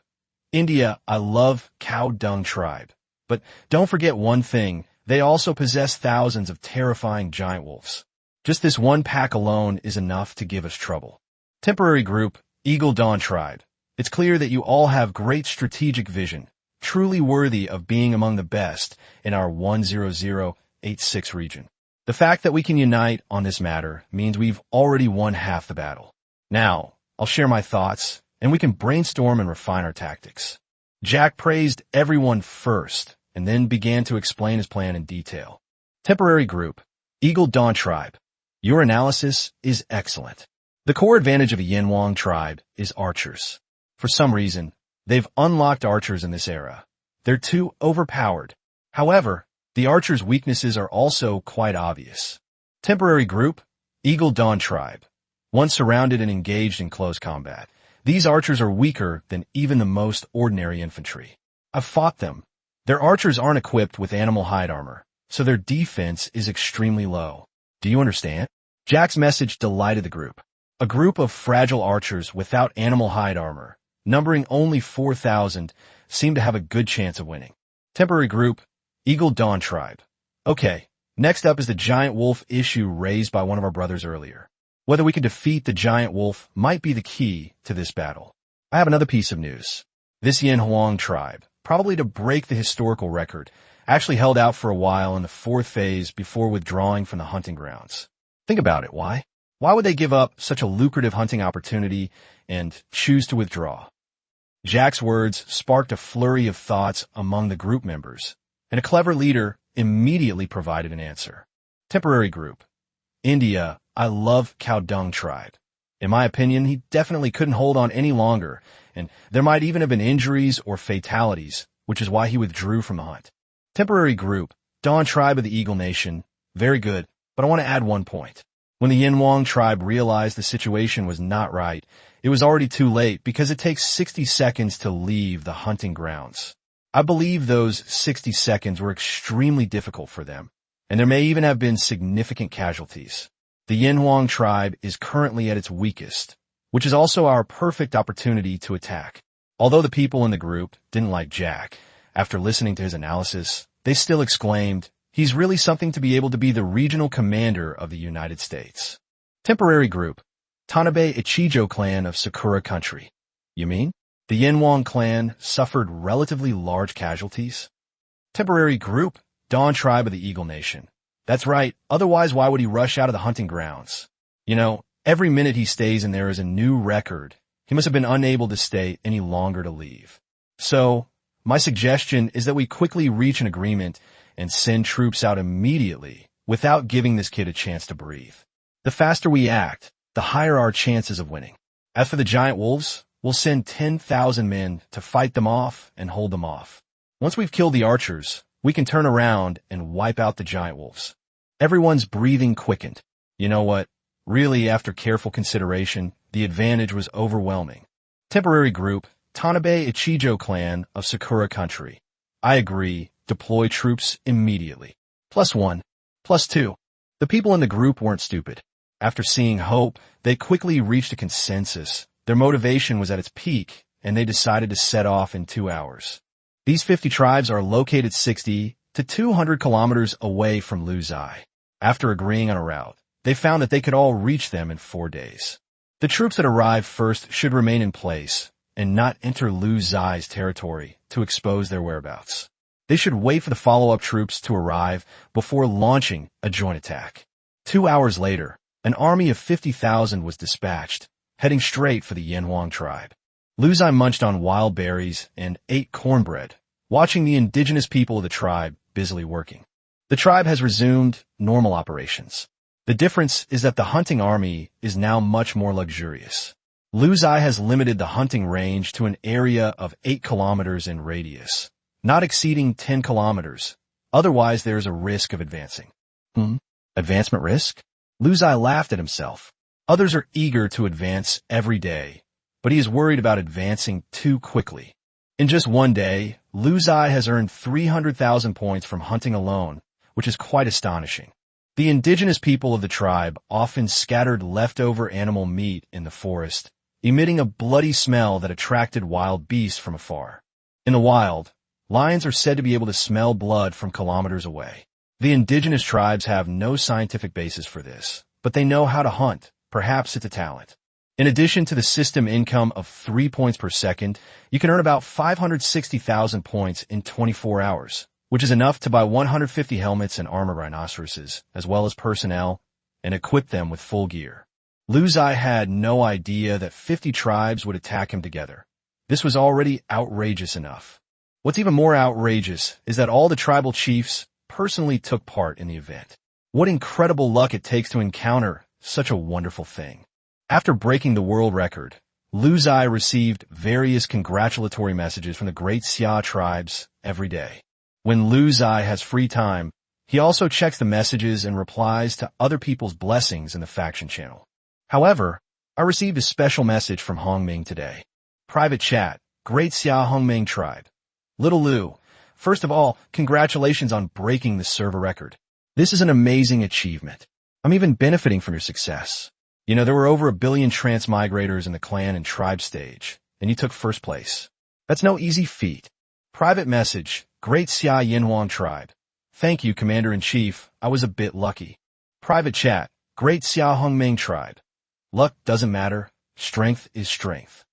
India, I love Cow Dung tribe. But don't forget one thing, they also possess thousands of terrifying giant wolves. Just this one pack alone is enough to give us trouble. Temporary group, Eagle Dawn tribe. It's clear that you all have great strategic vision, truly worthy of being among the best in our 10086 region. The fact that we can unite on this matter means we've already won half the battle. Now, I'll share my thoughts, and we can brainstorm and refine our tactics. Jack praised everyone first, and then began to explain his plan in detail. Temporary group, Eagle Dawn tribe. Your analysis is excellent. The core advantage of a Yinhuang tribe is archers. For some reason, they've unlocked archers in this era. They're too overpowered. However, the archers' weaknesses are also quite obvious. Temporary group, Eagle Dawn tribe. Once surrounded and engaged in close combat, these archers are weaker than even the most ordinary infantry. I've fought them. Their archers aren't equipped with animal hide armor, so their defense is extremely low. Do you understand? Jack's message delighted the group. A group of fragile archers without animal hide armor, numbering only 4,000, seemed to have a good chance of winning. Temporary group, Eagle Dawn tribe. Okay, next up is the giant wolf issue raised by one of our brothers earlier. Whether we can defeat the giant wolf might be the key to this battle. I have another piece of news. This Yinhuang tribe, probably to break the historical record, actually held out for a while in the 4th phase before withdrawing from the hunting grounds. Think about it, why? Why would they give up such a lucrative hunting opportunity and choose to withdraw? Jack's words sparked a flurry of thoughts among the group members, and a clever leader immediately provided an answer. Temporary group, India, I love Cow Dung tribe. In my opinion, he definitely couldn't hold on any longer, and there might even have been injuries or fatalities, which is why he withdrew from the hunt. Temporary group, Dawn tribe of the Eagle Nation. Very good, but I want to add one point. When the Yinhuang tribe realized the situation was not right, it was already too late because it takes 60 seconds to leave the hunting grounds. I believe those 60 seconds were extremely difficult for them, and there may even have been significant casualties. The Yinhuang tribe is currently at its weakest, which is also our perfect opportunity to attack. Although the people in the group didn't like Jack, after listening to his analysis, they still exclaimed, "He's really something to be able to be the regional commander of the United States." Temporary group, Tanabe Ichijo clan of Sakura country. You mean? The Yinhuang clan suffered relatively large casualties? Temporary group, Dawn tribe of the Eagle Nation. That's right, otherwise why would he rush out of the hunting grounds? You know, every minute he stays in there is a new record. He must have been unable to stay any longer to leave. So, my suggestion is that we quickly reach an agreement and send troops out immediately without giving this kid a chance to breathe. The faster we act, the higher our chances of winning. As for the giant wolves, we'll send 10,000 men to fight them off and hold them off. Once we've killed the archers, we can turn around and wipe out the giant wolves. Everyone's breathing quickened. You know what? Really, after careful consideration, the advantage was overwhelming. Temporary group, Tanabe Ichijo clan of Sakura country. I agree, deploy troops immediately. +1. +2. The people in the group weren't stupid. After seeing hope, they quickly reached a consensus. Their motivation was at its peak, and they decided to set off in 2 hours. These 50 tribes are located 60 to 200 kilometers away from Ziye. After agreeing on a route, they found that they could all reach them in 4 days. The troops that arrive first should remain in place and not enter Ziye's territory to expose their whereabouts. They should wait for the follow-up troops to arrive before launching a joint attack. 2 hours later, an army of 50,000 was dispatched, heading straight for the Yinhuang tribe. Ziye munched on wild berries and ate cornbread, watching the indigenous people of the tribe busily working. The tribe has resumed normal operations. The difference is that the hunting army is now much more luxurious. Ziye has limited the hunting range to an area of 8 kilometers in radius, not exceeding 10 kilometers. Otherwise, there is a risk of advancing. Advancement risk? Ziye laughed at himself. Others are eager to advance every day, but he is worried about advancing too quickly. In just 1 day, Ziye has earned 300,000 points from hunting alone, which is quite astonishing. The indigenous people of the tribe often scattered leftover animal meat in the forest, emitting a bloody smell that attracted wild beasts from afar. In the wild, lions are said to be able to smell blood from kilometers away. The indigenous tribes have no scientific basis for this, but they know how to hunt. Perhaps it's a talent. In addition to the system income of 3 points per second, you can earn about 560,000 points in 24 hours, which is enough to buy 150 helmets and armor rhinoceroses, as well as personnel, and equip them with full gear. Ziye had no idea that 50 tribes would attack him together. This was already outrageous enough. What's even more outrageous is that all the tribal chiefs personally took part in the event. What incredible luck it takes to encounter such a wonderful thing. After breaking the world record, Ziye received various congratulatory messages from the great Ziye tribes every day. When Ziye has free time, he also checks the messages and replies to other people's blessings in the faction channel. However, I received a special message from Hongming today. Private chat, Great Ziye Hongming tribe. Little Lu, first of all, congratulations on breaking the server record. This is an amazing achievement. I'm even benefiting from your success. You know, there were over 1 billion transmigrators in the clan and tribe stage, and you took first place. That's no easy feat. Private message, Great Ziye Yinhuang tribe. Thank you, Commander-in-Chief. I was a bit lucky. Private chat, Great Ziye Hongming tribe. Luck doesn't matter. Strength is strength.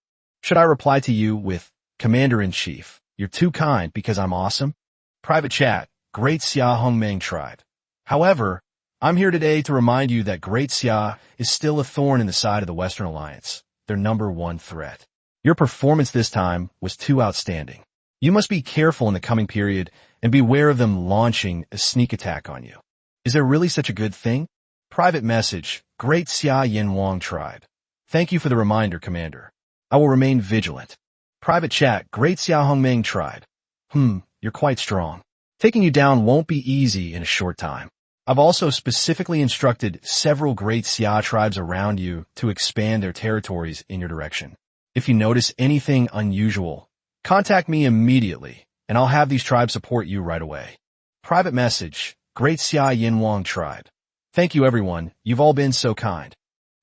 Should I reply to you with, Commander-in-Chief, you're too kind because I'm awesome? Private chat, Great Ziye Hongming tribe. However, I'm here today to remind you that Great Ziye is still a thorn in the side of the Western Alliance, their #1 threat. Your performance this time was too outstanding. You must be careful in the coming period and beware of them launching a sneak attack on you. Is there really such a good thing? Private message, Great Xia Yin Wang Tribe. Thank you for the reminder, Commander. I will remain vigilant. Private chat, Great Xia Hongmeng Tribe. You're quite strong. Taking you down won't be easy in a short time. I've also specifically instructed several Great Xia tribes around you to expand their territories in your direction. If you notice anything unusual, contact me immediately, and I'll have these tribes support you right away. Private message, Great Xia Yin Wang Tribe. Thank you, everyone. You've all been so kind.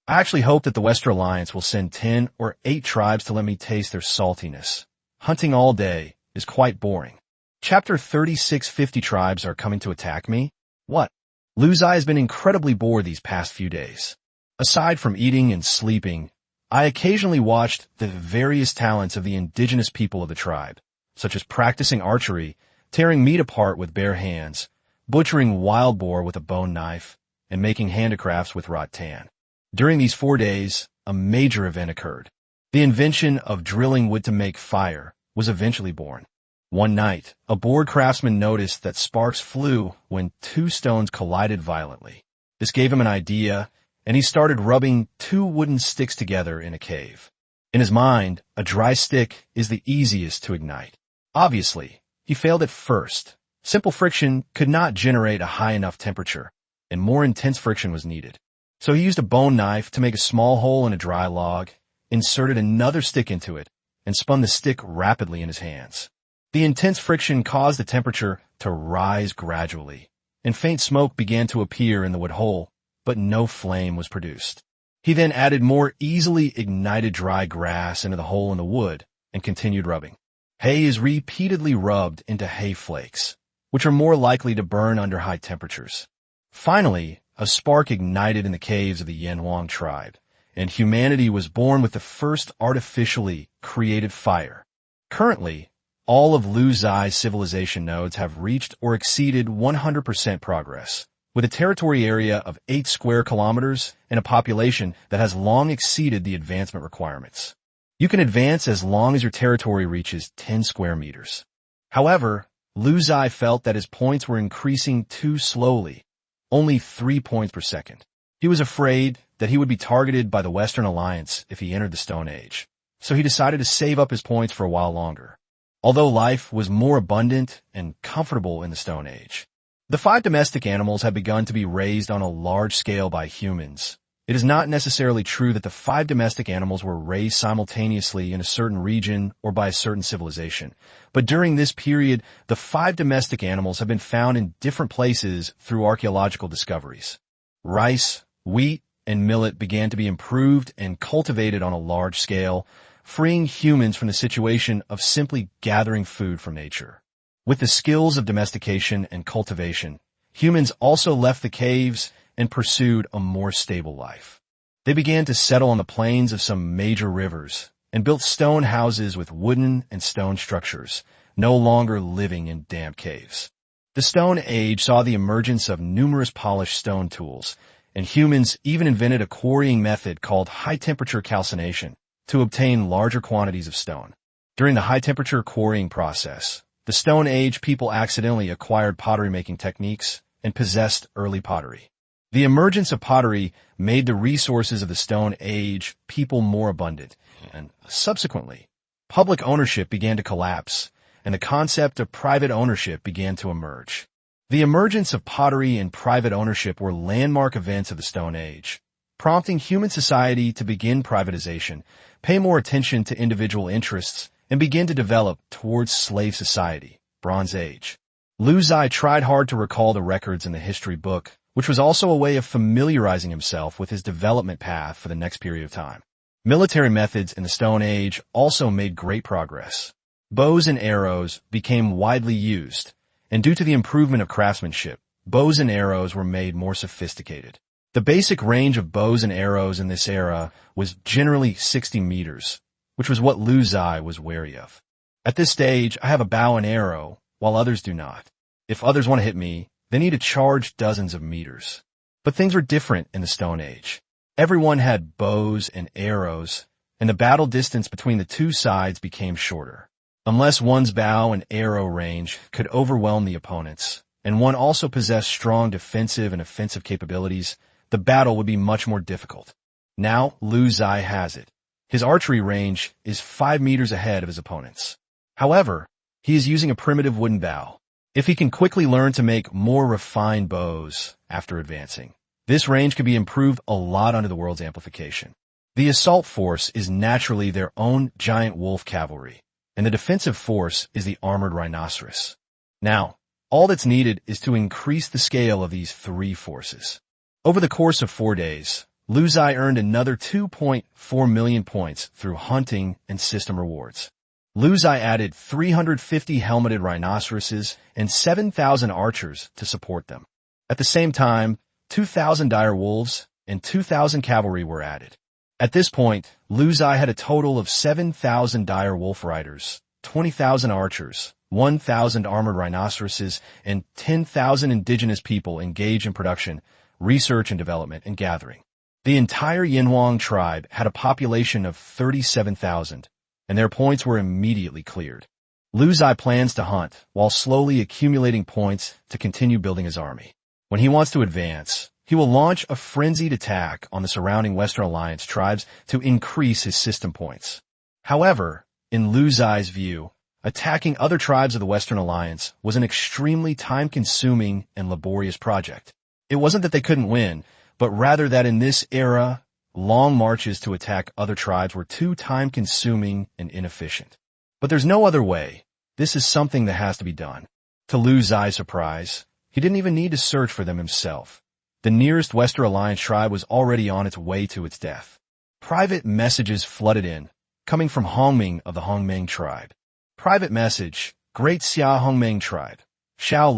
I actually hope that the Western Alliance will send 10 or 8 tribes to let me taste their saltiness. Hunting all day is quite boring. Chapter 3650 tribes are coming to attack me? What? Ziye has been incredibly bored these past few days. Aside from eating and sleeping, I occasionally watched the various talents of the indigenous people of the tribe, such as practicing archery, tearing meat apart with bare hands, butchering wild boar with a bone knife, and making handicrafts with rattan. During these 4 days, a major event occurred. The invention of drilling wood to make fire was eventually born. One night, a bored craftsman noticed that sparks flew when 2 stones collided violently. This gave him an idea, and he started rubbing 2 wooden sticks together in a cave. In his mind, a dry stick is the easiest to ignite. Obviously, he failed at first. Simple friction could not generate a high enough temperature, and more intense friction was needed. So he used a bone knife to make a small hole in a dry log, inserted another stick into it, and spun the stick rapidly in his hands. The intense friction caused the temperature to rise gradually, and faint smoke began to appear in the wood hole, but no flame was produced. He then added more easily ignited dry grass into the hole in the wood and continued rubbing. Hay is repeatedly rubbed into hay flakes, which are more likely to burn under high temperatures. Finally, a spark ignited in the caves of the Yanwang tribe, and humanity was born with the first artificially created fire. Currently, all of Ziye's civilization nodes have reached or exceeded 100% progress, with a territory area of 8 square kilometers and a population that has long exceeded the advancement requirements. You can advance as long as your territory reaches 10 square meters. However, Ziye felt that his points were increasing too slowly, only 3 points per second. He was afraid that he would be targeted by the Western Alliance if he entered the Stone Age, so he decided to save up his points for a while longer. Although life was more abundant and comfortable in the Stone Age, the 5 domestic animals had begun to be raised on a large scale by humans. It is not necessarily true that the 5 domestic animals were raised simultaneously in a certain region or by a certain civilization, but during this period, the 5 domestic animals have been found in different places through archaeological discoveries. Rice, wheat, and millet began to be improved and cultivated on a large scale, freeing humans from the situation of simply gathering food from nature. With the skills of domestication and cultivation, humans also left the caves and pursued a more stable life. They began to settle on the plains of some major rivers and built stone houses with wooden and stone structures, no longer living in damp caves. The Stone Age saw the emergence of numerous polished stone tools, and humans even invented a quarrying method called high-temperature calcination to obtain larger quantities of stone. During the high-temperature quarrying process, the Stone Age people accidentally acquired pottery-making techniques and possessed early pottery. The emergence of pottery made the resources of the Stone Age people more abundant, and subsequently, public ownership began to collapse, and the concept of private ownership began to emerge. The emergence of pottery and private ownership were landmark events of the Stone Age, prompting human society to begin privatization, pay more attention to individual interests, and begin to develop towards slave society, Bronze Age. Ziye tried hard to recall the records in the history book, which was also a way of familiarizing himself with his development path for the next period of time. Military methods in the Stone Age also made great progress. Bows and arrows became widely used, and due to the improvement of craftsmanship, bows and arrows were made more sophisticated. The basic range of bows and arrows in this era was generally 60 meters, which was what Ziye was wary of. At this stage, I have a bow and arrow, while others do not. If others want to hit me, they need to charge dozens of meters. But things were different in the Stone Age. Everyone had bows and arrows, and the battle distance between the two sides became shorter. Unless one's bow and arrow range could overwhelm the opponents, and one also possessed strong defensive and offensive capabilities, the battle would be much more difficult. Now, Lu Ziye has it. His archery range is 5 meters ahead of his opponents. However, he is using a primitive wooden bow. If he can quickly learn to make more refined bows after advancing, this range could be improved a lot under the world's amplification. The assault force is naturally their own giant wolf cavalry, and the defensive force is the armored rhinoceros. Now, all that's needed is to increase the scale of these three forces. Over the course of 4 days, Lu Ziye earned another 2.4 million points through hunting and system rewards. Lu Ziye added 350 helmeted rhinoceroses and 7,000 archers to support them. At the same time, 2,000 dire wolves and 2,000 cavalry were added. At this point, Lu Ziye had a total of 7,000 dire wolf riders, 20,000 archers, 1,000 armored rhinoceroses, and 10,000 indigenous people engaged in production, research and development, and gathering. The entire Yinhuang tribe had a population of 37,000, and their points were immediately cleared. Lu Ziye plans to hunt while slowly accumulating points to continue building his army. When he wants to advance, he will launch a frenzied attack on the surrounding Western Alliance tribes to increase his system points. However, in Lu Ziye's view, attacking other tribes of the Western Alliance was an extremely time-consuming and laborious project. It wasn't that they couldn't win, but rather that in this era, long marches to attack other tribes were too time-consuming and inefficient. But there's no other way. This is something that has to be done. To Lu Ziye's surprise, he didn't even need to search for them himself. The nearest Western Alliance tribe was already on its way to its death. Private messages flooded in, coming from Hongming of the Hongmeng tribe. Private message, Great Xia Hongmeng tribe. Xiao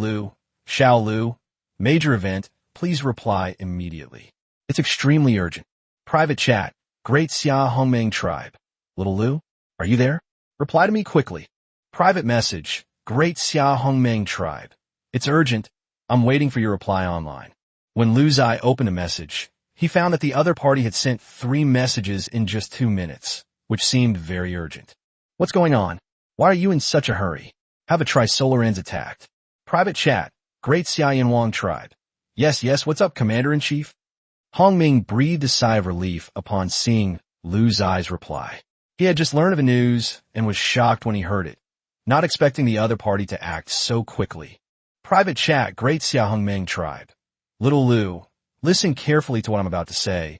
Lu, major event, please reply immediately. It's extremely urgent. Private chat, Great Xia Hongmeng tribe. Little Lu, are you there? Reply to me quickly. Private message, Great Xia Hongmeng tribe. It's urgent. I'm waiting for your reply online. When Lu Ziye opened a message, he found that the other party had sent 3 messages in just 2 minutes, which seemed very urgent. What's going on? Why are you in such a hurry? Have a Trisolarans attacked. Private chat, Great Xia Yinhuang tribe. Yes, what's up, Commander-in-Chief? Hongming breathed a sigh of relief upon seeing Lu Ziye's reply. He had just learned of the news and was shocked when he heard it, not expecting the other party to act so quickly. Private chat, Great Xia Hongmeng tribe. Little Lu, listen carefully to what I'm about to say.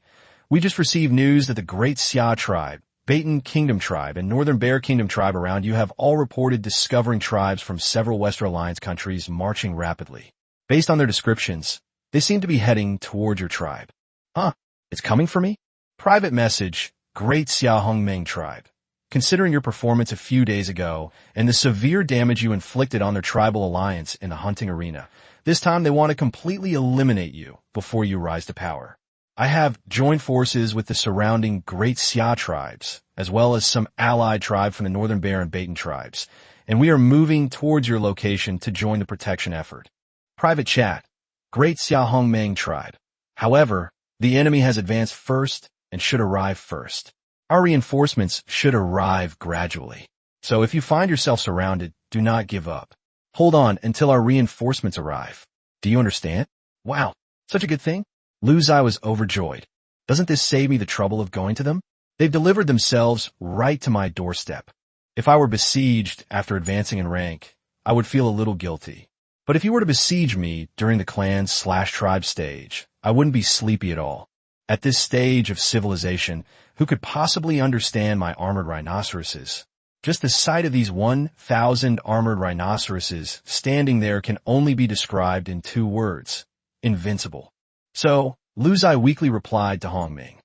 We just received news that the Great Xia tribe, Baton Kingdom tribe, and Northern Bear Kingdom tribe around you have all reported discovering tribes from several Western Alliance countries marching rapidly. Based on their descriptions, they seem to be heading toward your tribe. Huh? It's coming for me? Private message, Great Xia Hongmeng tribe. Considering your performance a few days ago and the severe damage you inflicted on their tribal alliance in the hunting arena, this time they want to completely eliminate you before you rise to power. I have joined forces with the surrounding Great Xia tribes, as well as some allied tribe from the Northern Bear and Baton tribes, and we are moving towards your location to join the protection effort. Private chat, Great Xia Hongmeng tribe. However, the enemy has advanced first and should arrive first. Our reinforcements should arrive gradually. So if you find yourself surrounded, do not give up. Hold on until our reinforcements arrive. Do you understand? Wow, such a good thing? Lu Ziye was overjoyed. Doesn't this save me the trouble of going to them? They've delivered themselves right to my doorstep. If I were besieged after advancing in rank, I would feel a little guilty. But if you were to besiege me during the clan/tribe stage, I wouldn't be sleepy at all. At this stage of civilization, who could possibly understand my armored rhinoceroses? Just the sight of these 1,000 armored rhinoceroses standing there can only be described in 2 words: invincible. So, Lu Ziye weakly replied to Hongming.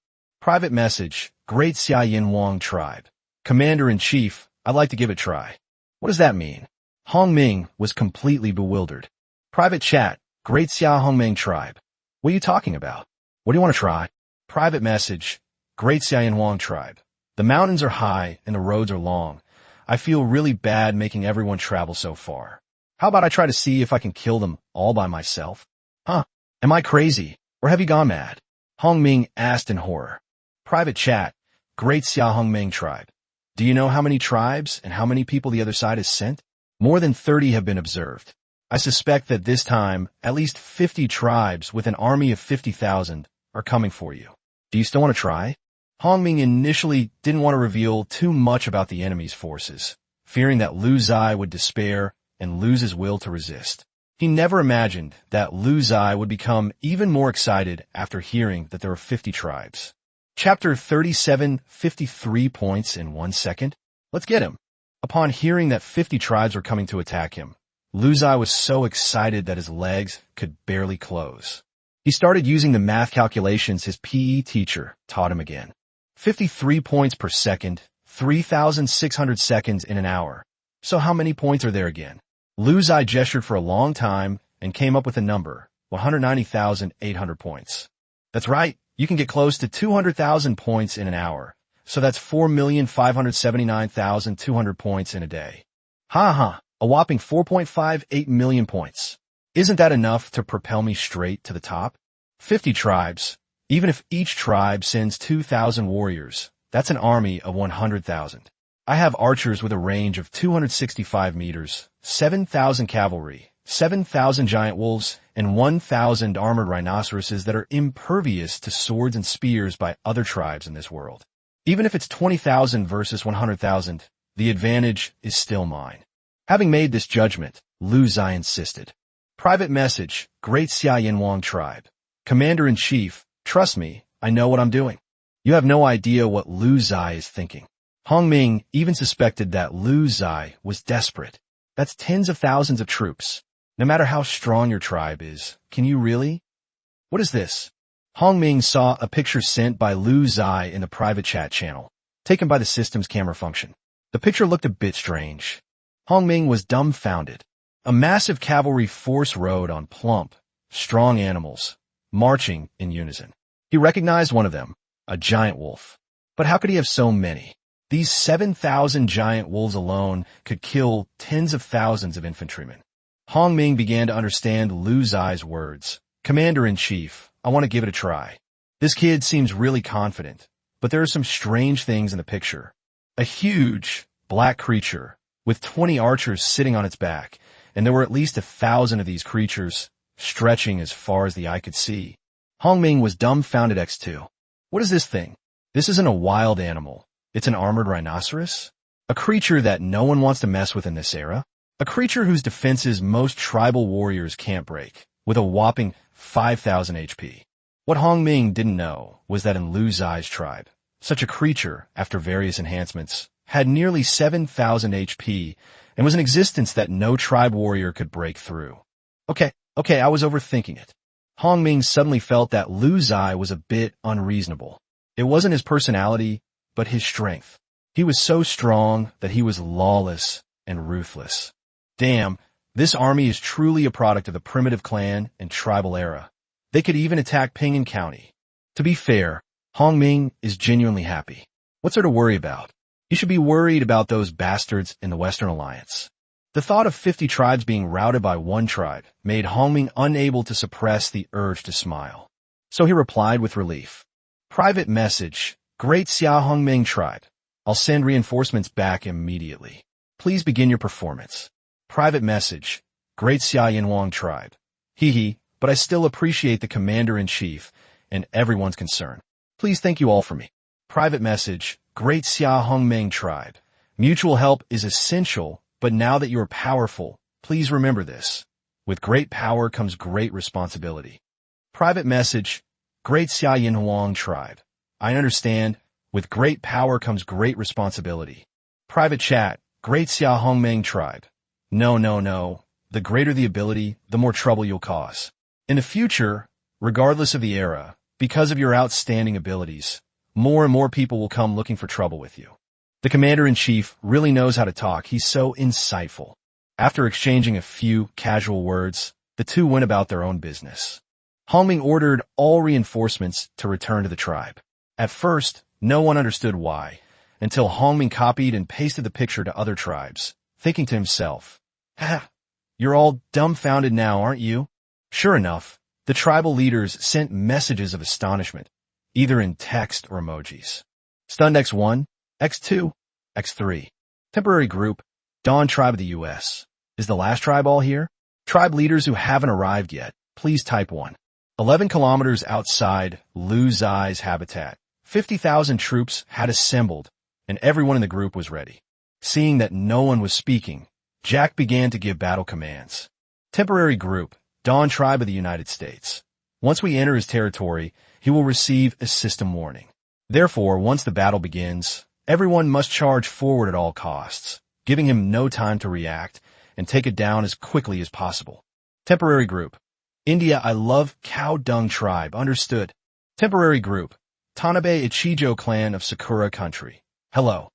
Private message, Great Xia Yinhuang tribe. Commander-in-Chief, I'd like to give it a try. What does that mean? Hongming was completely bewildered. Private chat, Great Xia Hongmeng tribe. What are you talking about? What do you want to try? Private message, Great Xia Yinhuang tribe. The mountains are high and the roads are long. I feel really bad making everyone travel so far. How about I try to see if I can kill them all by myself? Huh? Am I crazy? Or have you gone mad? Hongming asked in horror. Private chat, Great Xia Hongmeng tribe. Do you know how many tribes and how many people the other side has sent? More than 30 have been observed. I suspect that this time, at least 50 tribes with an army of 50,000 are coming for you. Do you still want to try? Hongming initially didn't want to reveal too much about the enemy's forces, fearing that Lu Ziye would despair and lose his will to resist. He never imagined that Lu Ziye would become even more excited after hearing that there were 50 tribes. Chapter 37, 53 points in 1 second. Let's get him. Upon hearing that 50 tribes were coming to attack him, Lu Ziye was so excited that his legs could barely close. He started using the math calculations his PE teacher taught him again. 53 points per second, 3,600 seconds in an hour. So how many points are there again? Lu Ziye gestured for a long time and came up with a number, 190,800 points. That's right, you can get close to 200,000 points in an hour. So that's 4,579,200 points in a day. A whopping 4.58 million points. Isn't that enough to propel me straight to the top? 50 tribes. Even if each tribe sends 2,000 warriors, that's an army of 100,000. I have archers with a range of 265 meters, 7,000 cavalry, 7,000 giant wolves, and 1,000 armored rhinoceroses that are impervious to swords and spears by other tribes in this world. Even if it's 20,000 versus 100,000, the advantage is still mine. Having made this judgment, Lu Ziye insisted. Private message, Great Xia tribe. Commander-in-Chief, trust me, I know what I'm doing. You have no idea what Lu Ziye is thinking. Hongming even suspected that Lu Ziye was desperate. That's tens of thousands of troops. No matter how strong your tribe is, can you really? What is this? Hongming saw a picture sent by Lu Ziye in the private chat channel, taken by the system's camera function. The picture looked a bit strange. Hongming was dumbfounded. A massive cavalry force rode on plump, strong animals, marching in unison. He recognized one of them, a giant wolf. But how could he have so many? These 7,000 giant wolves alone could kill tens of thousands of infantrymen. Hongming began to understand Lu Ziye's words. Commander-in-Chief, I want to give it a try. This kid seems really confident, but there are some strange things in the picture. A huge, black creature with 20 archers sitting on its back, and there were at least 1,000 of these creatures, stretching as far as the eye could see. Hongming was dumbfounded. X2. What is this thing? This isn't a wild animal. It's an armored rhinoceros? A creature that no one wants to mess with in this era? A creature whose defenses most tribal warriors can't break, with a whopping 5,000 HP. What Hongming didn't know was that in Lu Ziye's tribe, such a creature, after various enhancements, had nearly 7,000 HP and was an existence that no tribe warrior could break through. Okay, I was overthinking it. Hongming suddenly felt that Lu Ziye was a bit unreasonable. It wasn't his personality, but his strength. He was so strong that he was lawless and ruthless. Damn, this army is truly a product of the primitive clan and tribal era. They could even attack Ping'an County. To be fair, Hongming is genuinely happy. What's there to worry about? He should be worried about those bastards in the Western Alliance. The thought of 50 tribes being routed by one tribe made Hongming unable to suppress the urge to smile. So he replied with relief. Private message, Great Xia Hongming tribe. I'll send reinforcements back immediately. Please begin your performance. Private message, Great Xia Yinhuang tribe. But I still appreciate the commander-in-chief and everyone's concern. Please thank you all for me. Private message, Great Xia Hongming tribe. Mutual help is essential, but now that you are powerful, please remember this. With great power comes great responsibility. Private message, Great Xia Yinhuang tribe. I understand. With great power comes great responsibility. Private chat, Great Xia Hongming tribe. No. The greater the ability, the more trouble you'll cause. In the future, regardless of the era, because of your outstanding abilities, more and more people will come looking for trouble with you. The commander-in-chief really knows how to talk. He's so insightful. After exchanging a few casual words, the two went about their own business. Hongming ordered all reinforcements to return to the tribe. At first, no one understood why, until Hongming copied and pasted the picture to other tribes, thinking to himself, you're all dumbfounded now, aren't you? Sure enough, the tribal leaders sent messages of astonishment, either in text or emojis. Stunned X1, X2, X3. Temporary group, Dawn Tribe of the U.S. Is the last tribe all here? Tribe leaders who haven't arrived yet, please type 1. 11 kilometers outside Lu Ziye's habitat, 50,000 troops had assembled, and everyone in the group was ready. Seeing that no one was speaking, Jack began to give battle commands. Temporary group, Dawn Tribe of the United States. Once we enter his territory, he will receive a system warning. Therefore, once the battle begins, everyone must charge forward at all costs, giving him no time to react, and take it down as quickly as possible. Temporary group, India I love Cow Dung Tribe, understood. Temporary group, Tanabe Ichijo Clan of Sakura Country. Hello.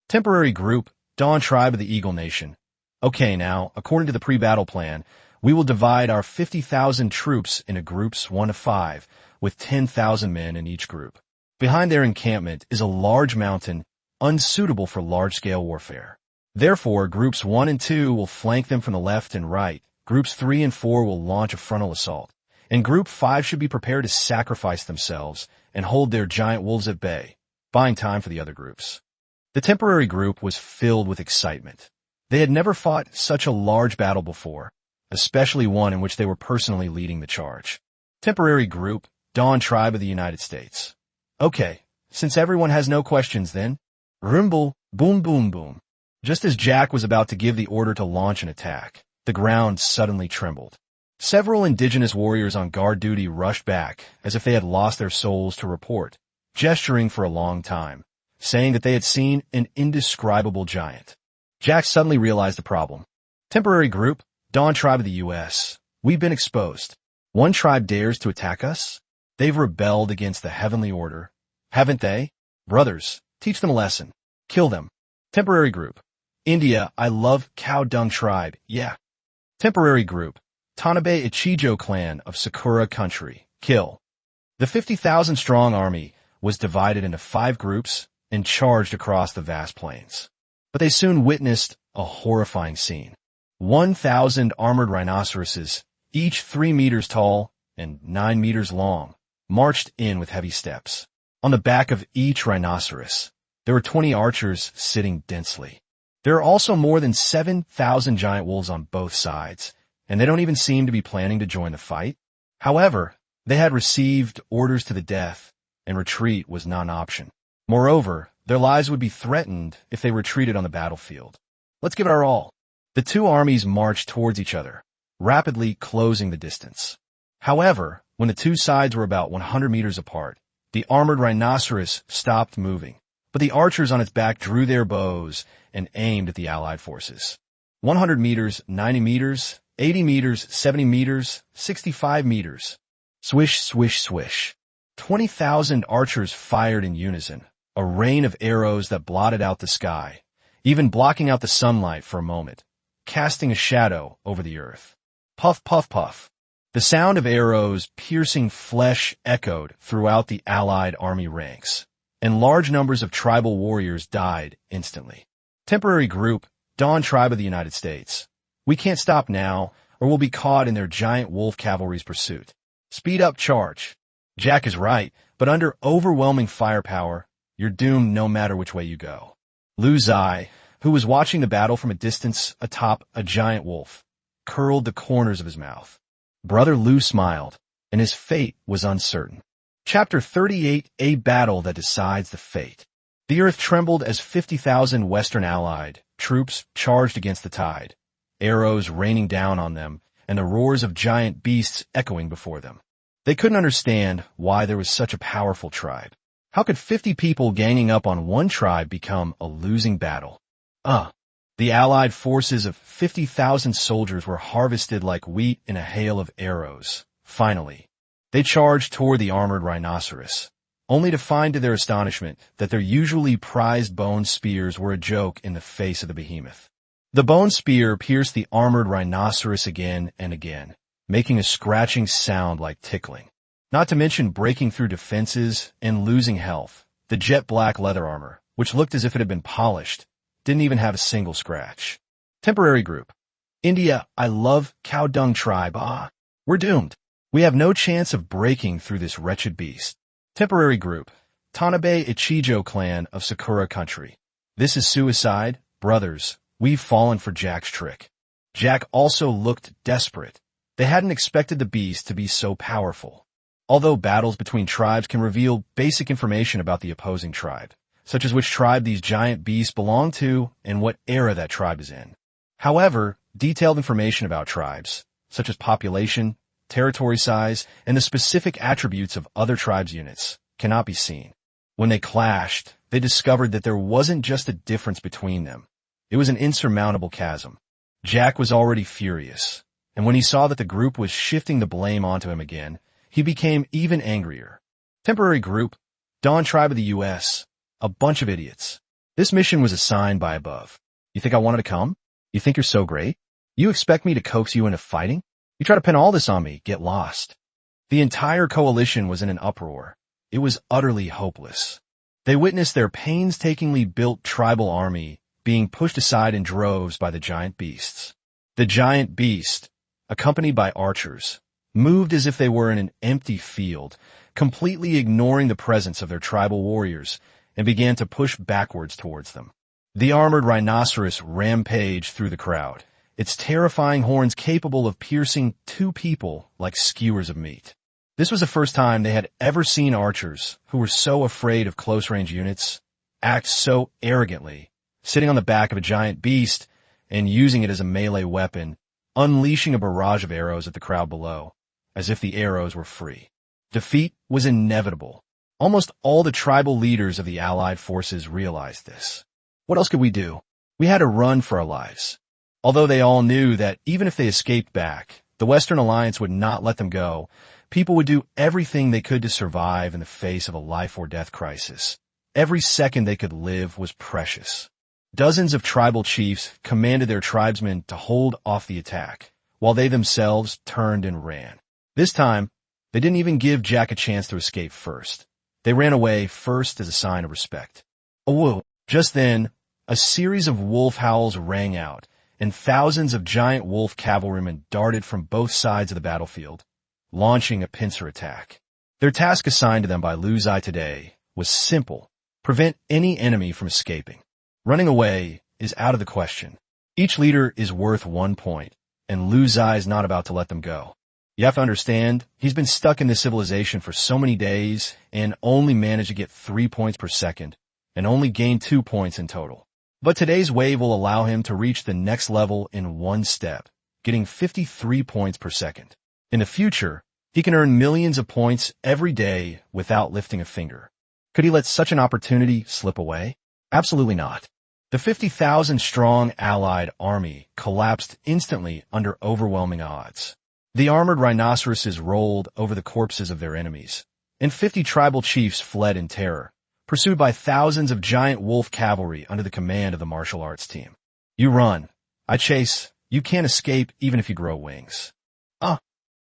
Temporary group, Dawn Tribe of the Eagle Nation. Okay, now, according to the pre-battle plan, we will divide our 50,000 troops into groups 1 to 5, with 10,000 men in each group. Behind their encampment is a large mountain, unsuitable for large-scale warfare. Therefore, groups 1 and 2 will flank them from the left and right. Groups 3 and 4 will launch a frontal assault. And Group 5 should be prepared to sacrifice themselves and hold their giant wolves at bay, buying time for the other groups. The temporary group was filled with excitement. They had never fought such a large battle before, especially one in which they were personally leading the charge. Temporary group, Dawn Tribe of the United States. Okay, since everyone has no questions then, rumble, boom boom boom. Just as Jack was about to give the order to launch an attack, the ground suddenly trembled. Several indigenous warriors on guard duty rushed back as if they had lost their souls to report, gesturing for a long time, saying that they had seen an indescribable giant. Jack suddenly realized the problem. Temporary group, Dawn Tribe of the U.S. We've been exposed. One tribe dares to attack us? They've rebelled against the heavenly order. Haven't they? Brothers, teach them a lesson. Kill them. Temporary group, India I love Cow Dung Tribe, yeah. Temporary group, Tanabe Ichijo Clan of Sakura Country, kill. The 50,000-strong army was divided into 5 groups and charged across the vast plains. But they soon witnessed a horrifying scene. 1,000 armored rhinoceroses, each 3 meters tall and 9 meters long, marched in with heavy steps. On the back of each rhinoceros, there were 20 archers sitting densely. There are also more than 7,000 giant wolves on both sides, and they don't even seem to be planning to join the fight. However, they had received orders to the death, and retreat was not an option. Moreover, their lives would be threatened if they retreated on the battlefield. Let's give it our all. The two armies marched towards each other, rapidly closing the distance. However, when the two sides were about 100 meters apart, the armored rhinoceros stopped moving, but the archers on its back drew their bows and aimed at the Allied forces. 100 meters, 90 meters, 80 meters, 70 meters, 65 meters. Swish, swish, swish. 20,000 archers fired in unison, a rain of arrows that blotted out the sky, even blocking out the sunlight for a moment, casting a shadow over the earth. Puff, puff, puff. The sound of arrows piercing flesh echoed throughout the Allied army ranks, and large numbers of tribal warriors died instantly. Temporary group, Dawn Tribe of the United States. We can't stop now, or we'll be caught in their giant wolf cavalry's pursuit. Speed up, charge. Jack is right, but under overwhelming firepower, you're doomed no matter which way you go. Lu Ziye, who was watching the battle from a distance atop a giant wolf, curled the corners of his mouth. Brother Lu smiled, and his fate was uncertain. Chapter 38, A Battle That Decides the Fate. The earth trembled as 50,000 Western Allied troops charged against the tide, arrows raining down on them and the roars of giant beasts echoing before them. They couldn't understand why there was such a powerful tribe. How could 50 people ganging up on one tribe become a losing battle? The Allied forces of 50,000 soldiers were harvested like wheat in a hail of arrows. Finally, they charged toward the armored rhinoceros, only to find to their astonishment that their usually prized bone spears were a joke in the face of the behemoth. The bone spear pierced the armored rhinoceros again and again, making a scratching sound like tickling. Not to mention breaking through defenses and losing health. The jet-black leather armor, which looked as if it had been polished, didn't even have a single scratch. Temporary group. India, I love Cow Dung Tribe. We're doomed. We have no chance of breaking through this wretched beast. Temporary group. Tanabe Ichijo Clan of Sakura Country. This is suicide. Brothers, we've fallen for Jack's trick. Jack also looked desperate. They hadn't expected the beast to be so powerful. Although battles between tribes can reveal basic information about the opposing tribe, such as which tribe these giant beasts belong to and what era that tribe is in. However, detailed information about tribes, such as population, territory size, and the specific attributes of other tribes' units, cannot be seen. When they clashed, they discovered that there wasn't just a difference between them. It was an insurmountable chasm. Jack was already furious, and when he saw that the group was shifting the blame onto him again, he became even angrier. Temporary group, Dawn Tribe of the U.S., a bunch of idiots. This mission was assigned by above. You think I wanted to come? You think you're so great? You expect me to coax you into fighting? You try to pin all this on me, get lost. The entire coalition was in an uproar. It was utterly hopeless. They witnessed their painstakingly built tribal army being pushed aside in droves by the giant beasts. The giant beast, accompanied by archers, moved as if they were in an empty field, completely ignoring the presence of their tribal warriors, and began to push backwards towards them. The armored rhinoceros rampaged through the crowd, its terrifying horns capable of piercing two people like skewers of meat. This was the first time they had ever seen archers, who were so afraid of close-range units, act so arrogantly, sitting on the back of a giant beast and using it as a melee weapon, unleashing a barrage of arrows at the crowd below, as if the arrows were free. Defeat was inevitable. Almost all the tribal leaders of the Allied forces realized this. What else could we do? We had to run for our lives. Although they all knew that even if they escaped back, the Western Alliance would not let them go, people would do everything they could to survive in the face of a life-or-death crisis. Every second they could live was precious. Dozens of tribal chiefs commanded their tribesmen to hold off the attack, while they themselves turned and ran. This time, they didn't even give Jack a chance to escape first. They ran away first as a sign of respect. Oh, just then, a series of wolf howls rang out, and thousands of giant wolf cavalrymen darted from both sides of the battlefield, launching a pincer attack. Their task assigned to them by Ziye today was simple: prevent any enemy from escaping. Running away is out of the question. Each leader is worth 1 point, and Ziye is not about to let them go. You have to understand, he's been stuck in this civilization for so many days and only managed to get 3 points per second, and only gained 2 points in total. But today's wave will allow him to reach the next level in one step, getting 53 points per second. In the future, he can earn millions of points every day without lifting a finger. Could he let such an opportunity slip away? Absolutely not. The 50,000-strong Allied army collapsed instantly under overwhelming odds. The armored rhinoceroses rolled over the corpses of their enemies, and 50 tribal chiefs fled in terror, pursued by thousands of giant wolf cavalry under the command of the martial arts team. You run. I chase. You can't escape even if you grow wings.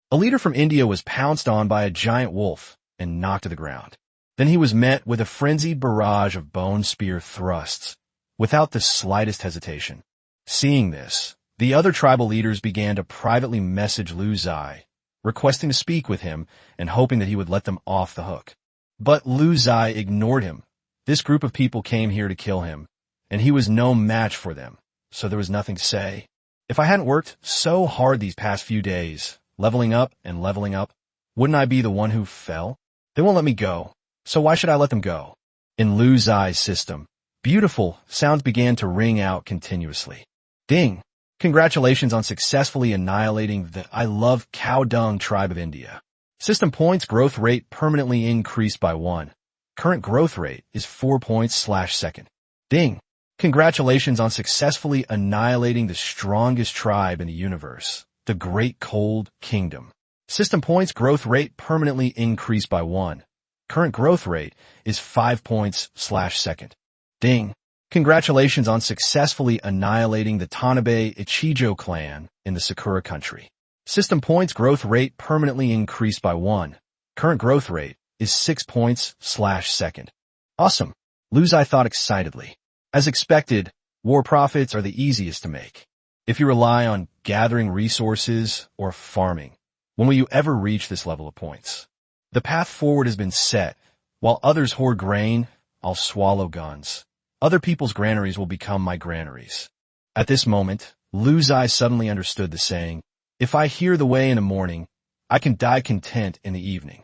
A leader from India was pounced on by a giant wolf and knocked to the ground. Then he was met with a frenzied barrage of bone spear thrusts, without the slightest hesitation. Seeing this, the other tribal leaders began to privately message Ziye, requesting to speak with him and hoping that he would let them off the hook. But Ziye ignored him. This group of people came here to kill him, and he was no match for them, so there was nothing to say. If I hadn't worked so hard these past few days, leveling up and leveling up, wouldn't I be the one who fell? They won't let me go, so why should I let them go? In Ziye's system, beautiful sounds began to ring out continuously. Ding! Congratulations on successfully annihilating the I Love Cow Dung tribe of India. System points growth rate permanently increased by 1. Current growth rate is 4 points/second. Ding! Congratulations on successfully annihilating the strongest tribe in the universe, the Great Cold Kingdom. System points growth rate permanently increased by 1. Current growth rate is 5 points/second. Ding! Congratulations on successfully annihilating the Tanabe Ichijo clan in the Sakura country. System points growth rate permanently increased by 1. Current growth rate is 6 points/second. Awesome! Ziye thought excitedly. As expected, war profits are the easiest to make. If you rely on gathering resources or farming, when will you ever reach this level of points? The path forward has been set. While others hoard grain, I'll swallow guns. Other people's granaries will become my granaries. At this moment, Ziye suddenly understood the saying, if I hear the way in the morning, I can die content in the evening.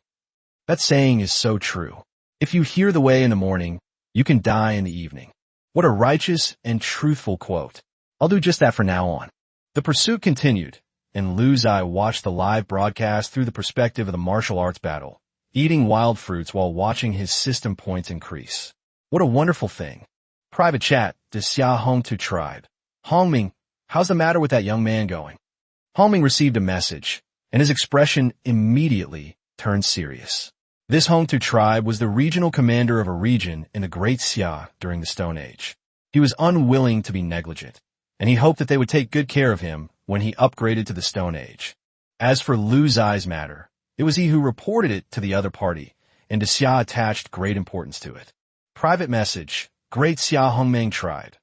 That saying is so true. If you hear the way in the morning, you can die in the evening. What a righteous and truthful quote. I'll do just that from now on. The pursuit continued, and Lu Ziye watched the live broadcast through the perspective of the martial arts battle, eating wild fruits while watching his system points increase. What a wonderful thing. Private chat, Ziye Hong to tribe. Hongming, how's the matter with that young man going? Hongming received a message, and his expression immediately turned serious. This Hongtu tribe was the regional commander of a region in the Great Ziye during the Stone Age. He was unwilling to be negligent, and he hoped that they would take good care of him when he upgraded to the Stone Age. As for Lu Ziye's matter, it was he who reported it to the other party, and Ziye attached great importance to it. Private message, Great Ziye Hongmeng tribe.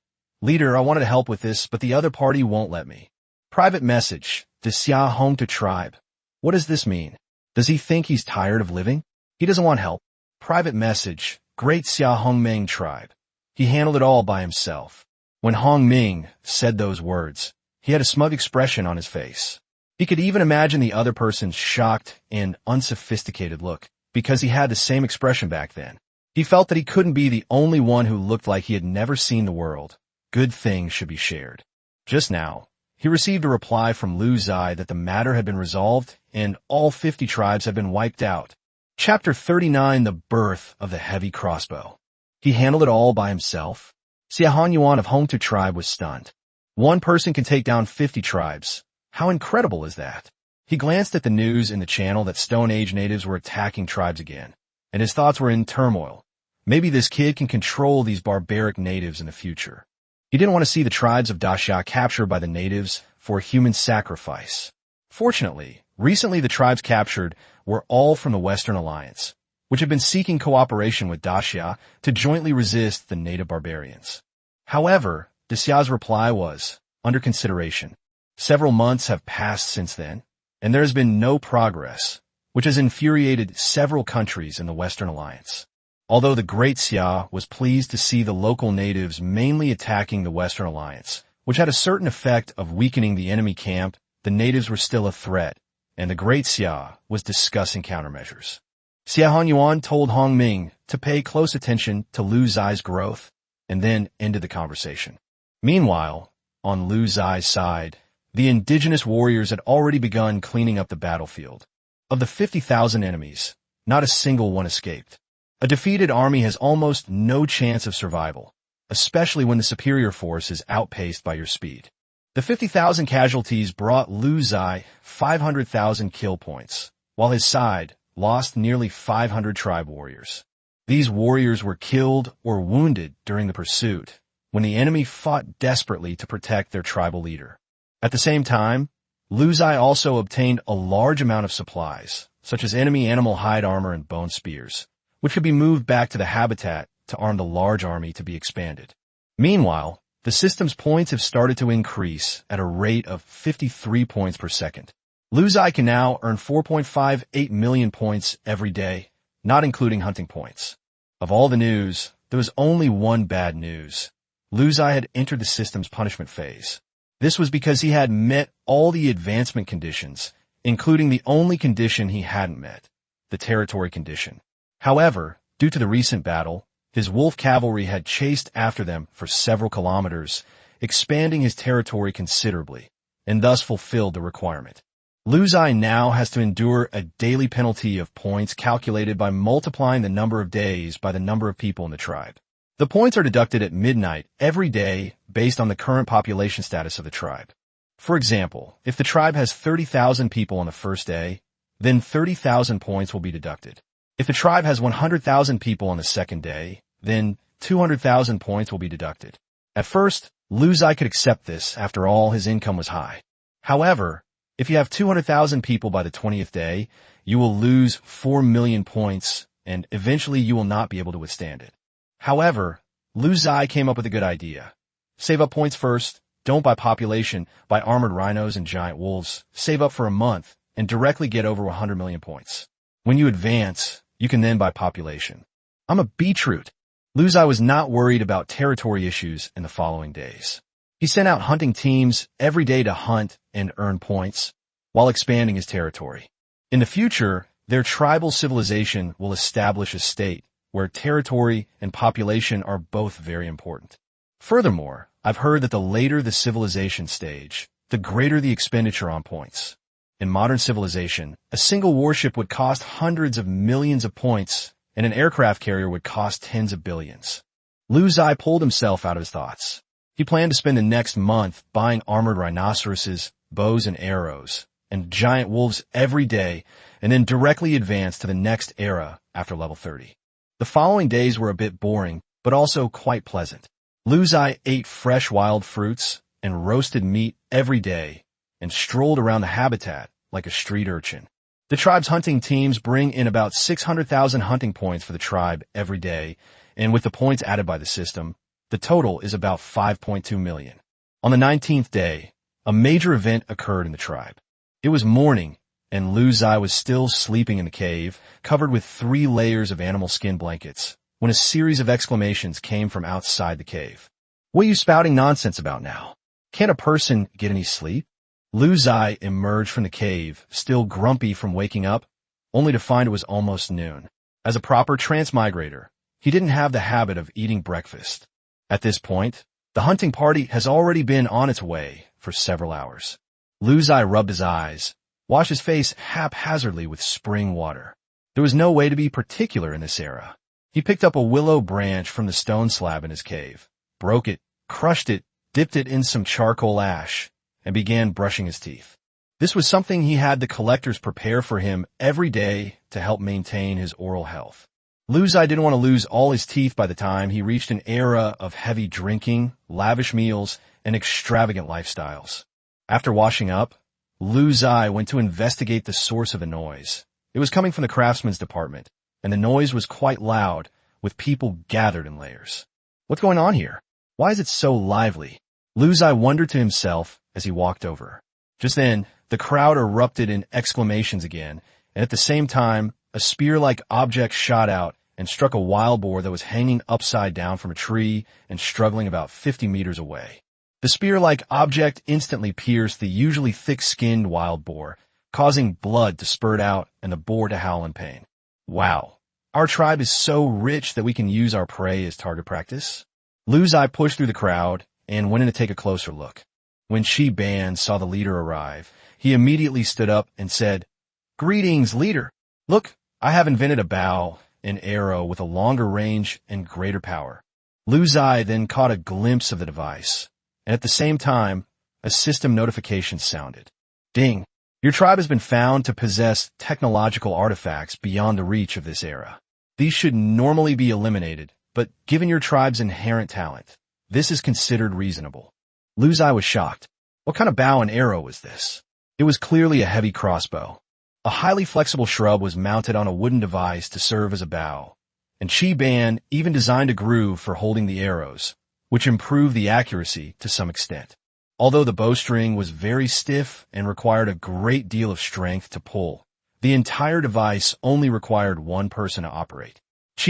Leader, I wanted to help with this, but the other party won't let me. Private message, Ziye Hongtu tribe. What does this mean? Does he think he's tired of living? He doesn't want help. Private message, Great Ziye Hongmeng tribe. He handled it all by himself. When Hongming said those words, he had a smug expression on his face. He could even imagine the other person's shocked and unsophisticated look, because he had the same expression back then. He felt that he couldn't be the only one who looked like he had never seen the world. Good things should be shared. Just now, he received a reply from Lu Ziye that the matter had been resolved and all 50 tribes had been wiped out. Chapter 39, The Birth of the Heavy Crossbow. He handled it all by himself. Ziye Hanyuan of Hongtu tribe was stunned. One person can take down 50 tribes. How incredible is that? He glanced at the news in the channel that Stone Age natives were attacking tribes again, and his thoughts were in turmoil. Maybe this kid can control these barbaric natives in the future. He didn't want to see the tribes of Daxia captured by the natives for human sacrifice. Fortunately, recently the tribes captured were all from the Western Alliance, which had been seeking cooperation with Daxia to jointly resist the native barbarians. However, Ziye's reply was, under consideration. Several months have passed since then, and there has been no progress, which has infuriated several countries in the Western Alliance. Although the Great Ziye was pleased to see the local natives mainly attacking the Western Alliance, which had a certain effect of weakening the enemy camp, the natives were still a threat, and the Great Ziye was discussing countermeasures. Ziye Hanyuan told Hongming to pay close attention to Lu Ziye's growth, and then ended the conversation. Meanwhile, on Lu Ziye's side, the indigenous warriors had already begun cleaning up the battlefield. Of the 50,000 enemies, not a single one escaped. A defeated army has almost no chance of survival, especially when the superior force is outpaced by your speed. The 50,000 casualties brought Lu Ziye 500,000 kill points, while his side lost nearly 500 tribe warriors. These warriors were killed or wounded during the pursuit, when the enemy fought desperately to protect their tribal leader. At the same time, Lu Ziye also obtained a large amount of supplies, such as enemy animal hide armor and bone spears, which could be moved back to the habitat to arm the large army to be expanded. Meanwhile, the system's points have started to increase at a rate of 53 points per second. Lu Ziye can now earn 4.58 million points every day, not including hunting points. Of all the news, there was only one bad news. Lu Ziye had entered the system's punishment phase. This was because he had met all the advancement conditions, including the only condition he hadn't met, the territory condition. However, due to the recent battle, his wolf cavalry had chased after them for several kilometers, expanding his territory considerably, and thus fulfilled the requirement. Lu Ziye now has to endure a daily penalty of points calculated by multiplying the number of days by the number of people in the tribe. The points are deducted at midnight every day based on the current population status of the tribe. For example, if the tribe has 30,000 people on the first day, then 30,000 points will be deducted. If the tribe has 100,000 people on the second day, then 200,000 points will be deducted. At first, Lu Ziye could accept this, after all his income was high. However, if you have 200,000 people by the 20th day, you will lose 4 million points, and eventually you will not be able to withstand it. However, Lu Ziye came up with a good idea. Save up points first, don't buy population, buy armored rhinos and giant wolves, save up for a month, and directly get over 100 million points. When you advance, you can then buy population. I'm a beetroot. Lu Ziye was not worried about territory issues in the following days. He sent out hunting teams every day to hunt and earn points, while expanding his territory. In the future, Their tribal civilization will establish a state where territory and population are both very important. Furthermore, I've heard that the later the civilization stage, the greater the expenditure on points. In modern civilization, a single warship would cost hundreds of millions of points, and an aircraft carrier would cost tens of billions. Lu Ziye pulled himself out of his thoughts. He planned to spend the next month buying armored rhinoceroses, bows and arrows, and giant wolves every day, and then directly advance to the next era after level 30. The following days were a bit boring, but also quite pleasant. Lu Ziye ate fresh wild fruits and roasted meat every day, and strolled around the habitat like a street urchin. The tribe's hunting teams bring in about 600,000 hunting points for the tribe every day, and with the points added by the system, the total is about 5.2 million. On the 19th day, a major event occurred in the tribe. It was morning, and Lu Ziye was still sleeping in the cave, covered with 3 layers of animal skin blankets, when a series of exclamations came from outside the cave. "What are you spouting nonsense about now? Can't a person get any sleep?" Lu Ziye emerged from the cave, still grumpy from waking up, only to find it was almost noon. As a proper transmigrator, he didn't have the habit of eating breakfast. At this point, the hunting party has already been on its way for several hours. Lu Ziye rubbed his eyes, washed his face haphazardly with spring water. There was no way to be particular in this era. He picked up a willow branch from the stone slab in his cave, broke it, crushed it, dipped it in some charcoal ash, and began brushing his teeth. This was something he had the collectors prepare for him every day to help maintain his oral health. Lu Ziye didn't want to lose all his teeth by the time he reached an era of heavy drinking, lavish meals, and extravagant lifestyles. After washing up, Lu Ziye went to investigate the source of the noise. It was coming from the craftsman's department, and the noise was quite loud, with people gathered in layers. "What's going on here? Why is it so lively?" Lu Ziye wondered to himself as he walked over. Just then, the crowd erupted in exclamations again, and at the same time, a spear-like object shot out and struck a wild boar that was hanging upside down from a tree and struggling about 50 meters away. The spear-like object instantly pierced the usually thick-skinned wild boar, causing blood to spurt out and the boar to howl in pain. "Wow, our tribe is so rich that we can use our prey as target practice." Lu Ziye pushed through the crowd and went in to take a closer look. When Ban saw the leader arrive, he immediately stood up and said, "Greetings, leader. Look, I have invented a bow, an arrow with a longer range and greater power." Lu Ziye then caught a glimpse of the device, and at the same time, a system notification sounded. "Ding! Your tribe has been found to possess technological artifacts beyond the reach of this era. These should normally be eliminated, but given your tribe's inherent talent, this is considered reasonable." Lu Ziye was shocked. What kind of bow and arrow was this? It was clearly a heavy crossbow. A highly flexible shrub was mounted on a wooden device to serve as a bow, and Ban even designed a groove for holding the arrows, which improved the accuracy to some extent. Although the bowstring was very stiff and required a great deal of strength to pull, the entire device only required one person to operate.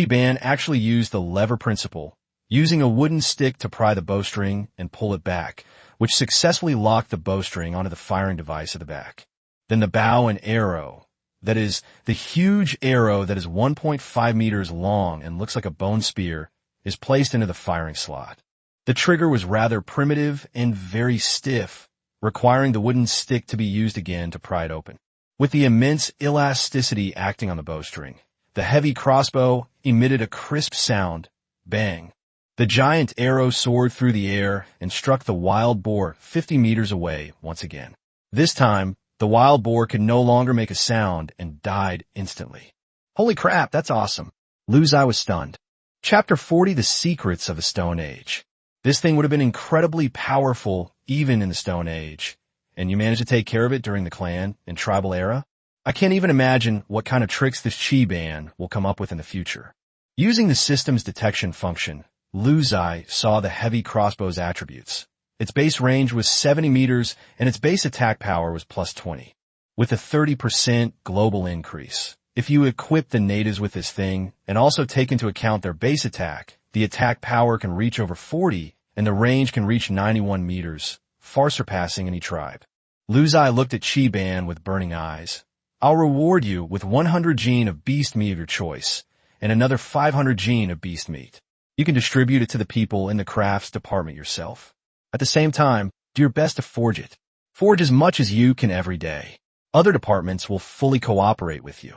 Ban actually used the lever principle, using a wooden stick to pry the bowstring and pull it back, which successfully locked the bowstring onto the firing device at the back. Then the bow and arrow, that is, the huge arrow that is 1.5 meters long and looks like a bone spear, is placed into the firing slot. The trigger was rather primitive and very stiff, requiring the wooden stick to be used again to pry it open. With the immense elasticity acting on the bowstring, the heavy crossbow emitted a crisp sound, bang. The giant arrow soared through the air and struck the wild boar 50 meters away once again. This time, the wild boar could no longer make a sound and died instantly. "Holy crap, that's awesome." Lu Ziye was stunned. Chapter 40, The Secrets of the Stone Age. This thing would have been incredibly powerful even in the Stone Age, and you managed to take care of it during the clan and tribal era? I can't even imagine what kind of tricks this Ban will come up with in the future. Using the system's detection function, Lu Ziye saw the heavy crossbow's attributes. Its base range was 70 meters, and its base attack power was plus 20, with a 30% global increase. If you equip the natives with this thing, and also take into account their base attack, the attack power can reach over 40, and the range can reach 91 meters, far surpassing any tribe. Lu Ziye looked at Ban with burning eyes. I'll reward you with 100 gene of beast meat of your choice, and another 500 gene of beast meat. You can distribute it to the people in the crafts department yourself. At the same time, do your best to forge it. Forge as much as you can every day. Other departments will fully cooperate with you.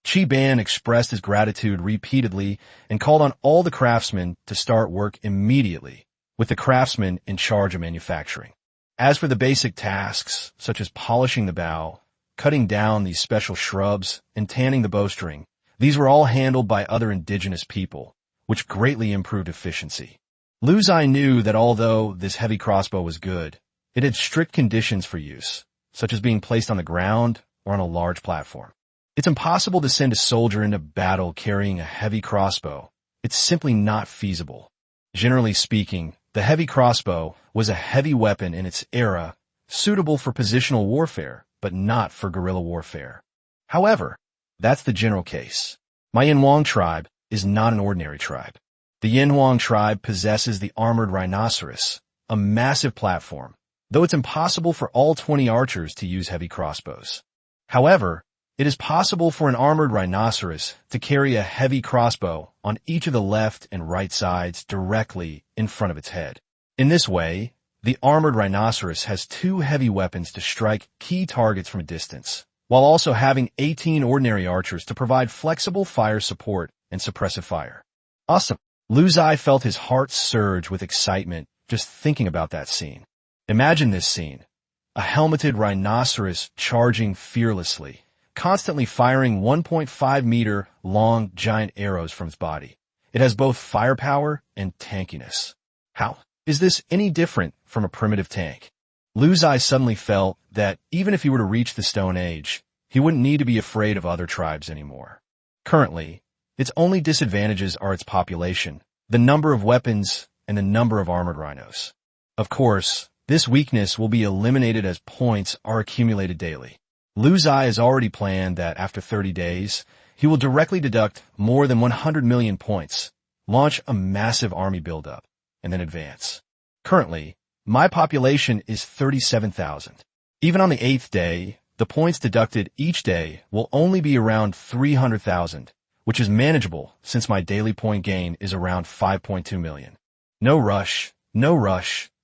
Chi Ban expressed his gratitude repeatedly and called on all the craftsmen to start work immediately, with the craftsmen in charge of manufacturing. As for the basic tasks, such as polishing the bow, cutting down these special shrubs, and tanning the bowstring, these were all handled by other indigenous people, which greatly improved efficiency. Lu Ziye knew that although this heavy crossbow was good, it had strict conditions for use, such as being placed on the ground or on a large platform. It's impossible to send a soldier into battle carrying a heavy crossbow. It's simply not feasible. Generally speaking, the heavy crossbow was a heavy weapon in its era, suitable for positional warfare, but not for guerrilla warfare. However, that's the general case. My Yinhuang tribe is not an ordinary tribe. The Yinhuang tribe possesses the armored rhinoceros, a massive platform, though it's impossible for all 20 archers to use heavy crossbows. However, it is possible for an armored rhinoceros to carry a heavy crossbow on each of the left and right sides directly in front of its head. In this way, the armored rhinoceros has 2 heavy weapons to strike key targets from a distance, while also having 18 ordinary archers to provide flexible fire support and suppressive fire. Awesome! Lu Ziye felt his heart surge with excitement just thinking about that scene. Imagine this scene. A helmeted rhinoceros charging fearlessly, constantly firing 1.5-meter long giant arrows from its body. It has both firepower and tankiness. How is this any different from a primitive tank? Lu Ziye suddenly felt that even if he were to reach the Stone Age, he wouldn't need to be afraid of other tribes anymore. Currently, its only disadvantages are its population, the number of weapons, and the number of armored rhinos. Of course, this weakness will be eliminated as points are accumulated daily. Lu Ziye has already planned that after 30 days, he will directly deduct more than 100 million points, launch a massive army buildup, and then advance. Currently, my population is 37,000. Even on the 8th day, the points deducted each day will only be around 300,000, which is manageable since my daily point gain is around 5.2 million. No rush,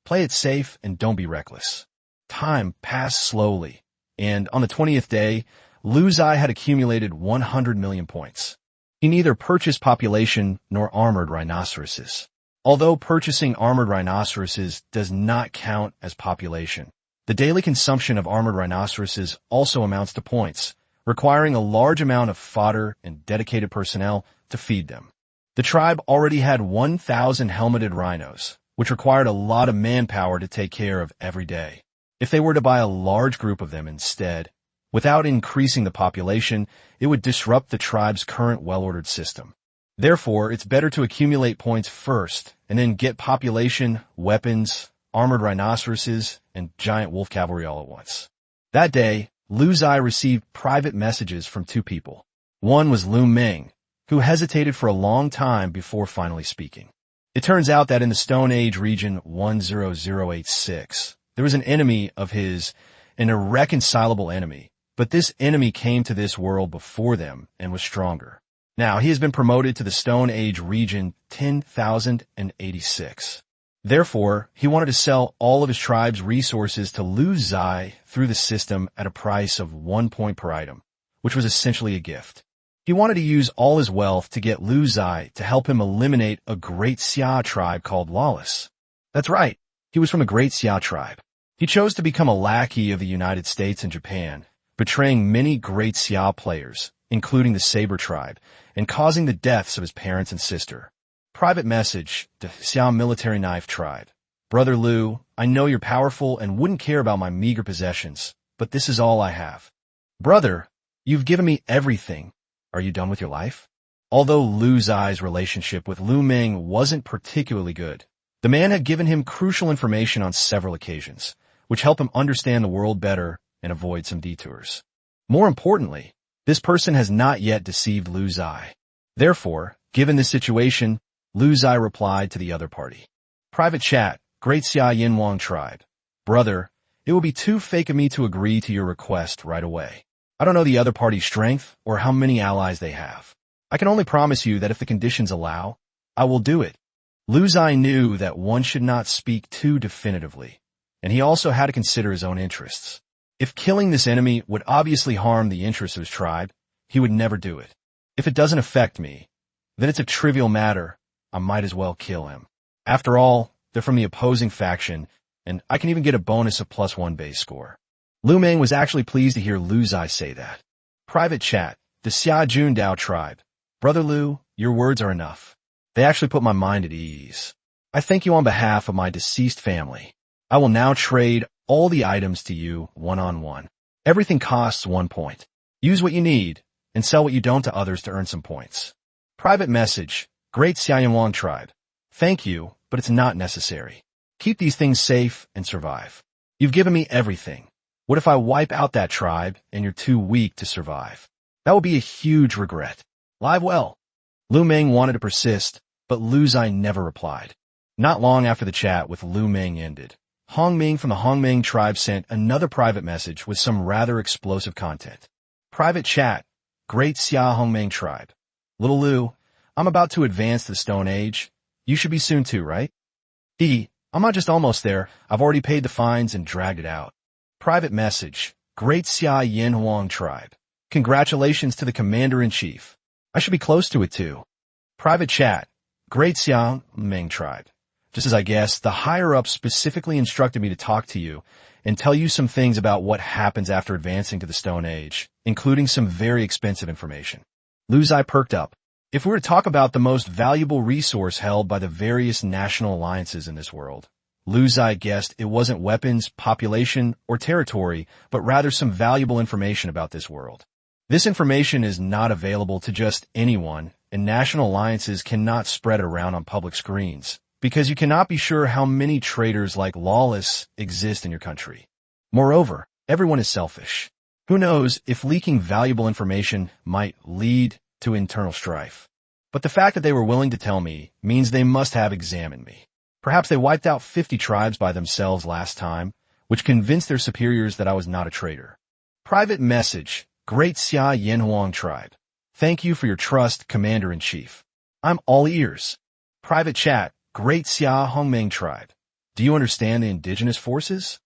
play it safe and don't be reckless. Time passed slowly, and on the 20th day, Lu Ziye had accumulated 100 million points. He neither purchased population nor armored rhinoceroses. Although purchasing armored rhinoceroses does not count as population, the daily consumption of armored rhinoceroses also amounts to points, requiring a large amount of fodder and dedicated personnel to feed them. The tribe already had 1,000 helmeted rhinos, which required a lot of manpower to take care of every day. If they were to buy a large group of them instead, without increasing the population, it would disrupt the tribe's current well-ordered system. Therefore, it's better to accumulate points first and then get population, weapons, armored rhinoceroses, and giant wolf cavalry all at once. That day, Lu Ziye received private messages from 2 people. One was Lu Meng, who hesitated for a long time before finally speaking. It turns out that in the Stone Age region 10086, there was an enemy of his, an irreconcilable enemy, but this enemy came to this world before them and was stronger. Now, he has been promoted to the Stone Age region 10,086. Therefore, he wanted to sell all of his tribe's resources to Lu Ziye through the system at a price of 1 point per item, which was essentially a gift. He wanted to use all his wealth to get Lu Ziye to help him eliminate a great Xia tribe called Lawless. That's right, he was from a great Xia tribe. He chose to become a lackey of the United States and Japan, betraying many great Xia players, including the Saber tribe, and causing the deaths of his parents and sister. Private message to Xia military knife tribe. Brother Lu, I know you're powerful and wouldn't care about my meager possessions, but this is all I have. Brother, you've given me everything. Are you done with your life? Although Lu Ziye's relationship with Lu Meng wasn't particularly good, the man had given him crucial information on several occasions, which helped him understand the world better and avoid some detours. More importantly, this person has not yet deceived Lu Ziye. Therefore, given this situation, Lu Ziye replied to the other party. Private chat, Great Xia Yinhuang tribe. Brother, it will be too fake of me to agree to your request right away. I don't know the other party's strength or how many allies they have. I can only promise you that if the conditions allow, I will do it. Lu Ziye knew that one should not speak too definitively, and he also had to consider his own interests. If killing this enemy would obviously harm the interests of his tribe, he would never do it. If it doesn't affect me, then it's a trivial matter. I might as well kill him. After all, they're from the opposing faction, and I can even get a bonus of +1 base score. Lu Meng was actually pleased to hear Lu Ziye say that. Private chat, the Xia Dao tribe. Brother Lu, your words are enough. They actually put my mind at ease. I thank you on behalf of my deceased family. I will now trade all the items to you one-on-one. Everything costs 1 point. Use what you need, and sell what you don't to others to earn some points. Private message, Great Xiaoyang tribe. Thank you, but it's not necessary. Keep these things safe and survive. You've given me everything. What if I wipe out that tribe and you're too weak to survive? That would be a huge regret. Live well. Lu Meng wanted to persist, but Lu Ziye never replied. Not long after the chat with Lu Meng ended, Hong Ming from the Hongmeng tribe sent another private message with some rather explosive content. Private chat, Great Xia Hongmeng tribe. Little Lu, I'm about to advance to the Stone Age. You should be soon too, right? I'm not just almost there. I've already paid the fines and dragged it out. Private message, Great Xia Yanhuang tribe. Congratulations to the commander-in-chief. I should be close to it too. Private chat, Great Xia Meng tribe. Just as I guessed, the higher-up specifically instructed me to talk to you and tell you some things about what happens after advancing to the Stone Age, including some very expensive information. Lu Ziye perked up. If we were to talk about the most valuable resource held by the various national alliances in this world, Lu Ziye guessed it wasn't weapons, population, or territory, but rather some valuable information about this world. This information is not available to just anyone, and national alliances cannot spread it around on public screens, because you cannot be sure how many traitors like Lawless exist in your country. Moreover, everyone is selfish. Who knows if leaking valuable information might lead to internal strife. But the fact that they were willing to tell me means they must have examined me. Perhaps they wiped out 50 tribes by themselves last time, which convinced their superiors that I was not a traitor. Private message, Great Xia Yanhuang tribe. Thank you for your trust, Commander-in-Chief. I'm all ears. Private chat, Great Xia Hongmeng tribe. Do you understand the indigenous forces?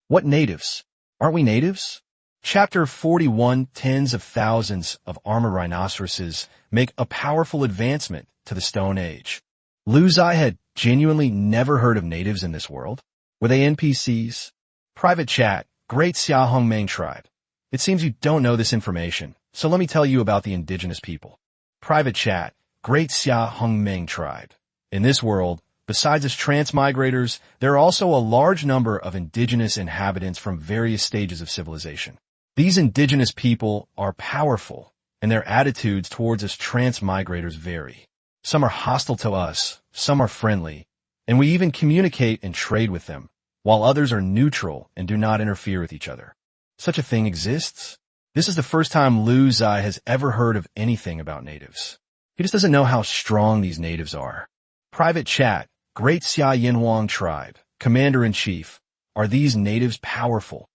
What natives? Aren't we natives? Chapter 41, tens of thousands of armored rhinoceroses make a powerful advancement to the Stone Age. Lu Ziye had genuinely never heard of natives in this world. Were they NPCs? Private chat, Great Xia Hongmeng tribe. It seems you don't know this information, so let me tell you about the indigenous people. Private chat, Great Xia Hongmeng tribe. In this world, besides its transmigrators, there are also a large number of indigenous inhabitants from various stages of civilization. These indigenous people are powerful, and their attitudes towards us transmigrators vary. Some are hostile to us, some are friendly, and we even communicate and trade with them, while others are neutral and do not interfere with each other. Such a thing exists? This is the first time Lu Ziye has ever heard of anything about natives. He just doesn't know how strong these natives are. Private chat, Great Xia Yanhuang tribe, Commander-in-Chief. Are these natives powerful?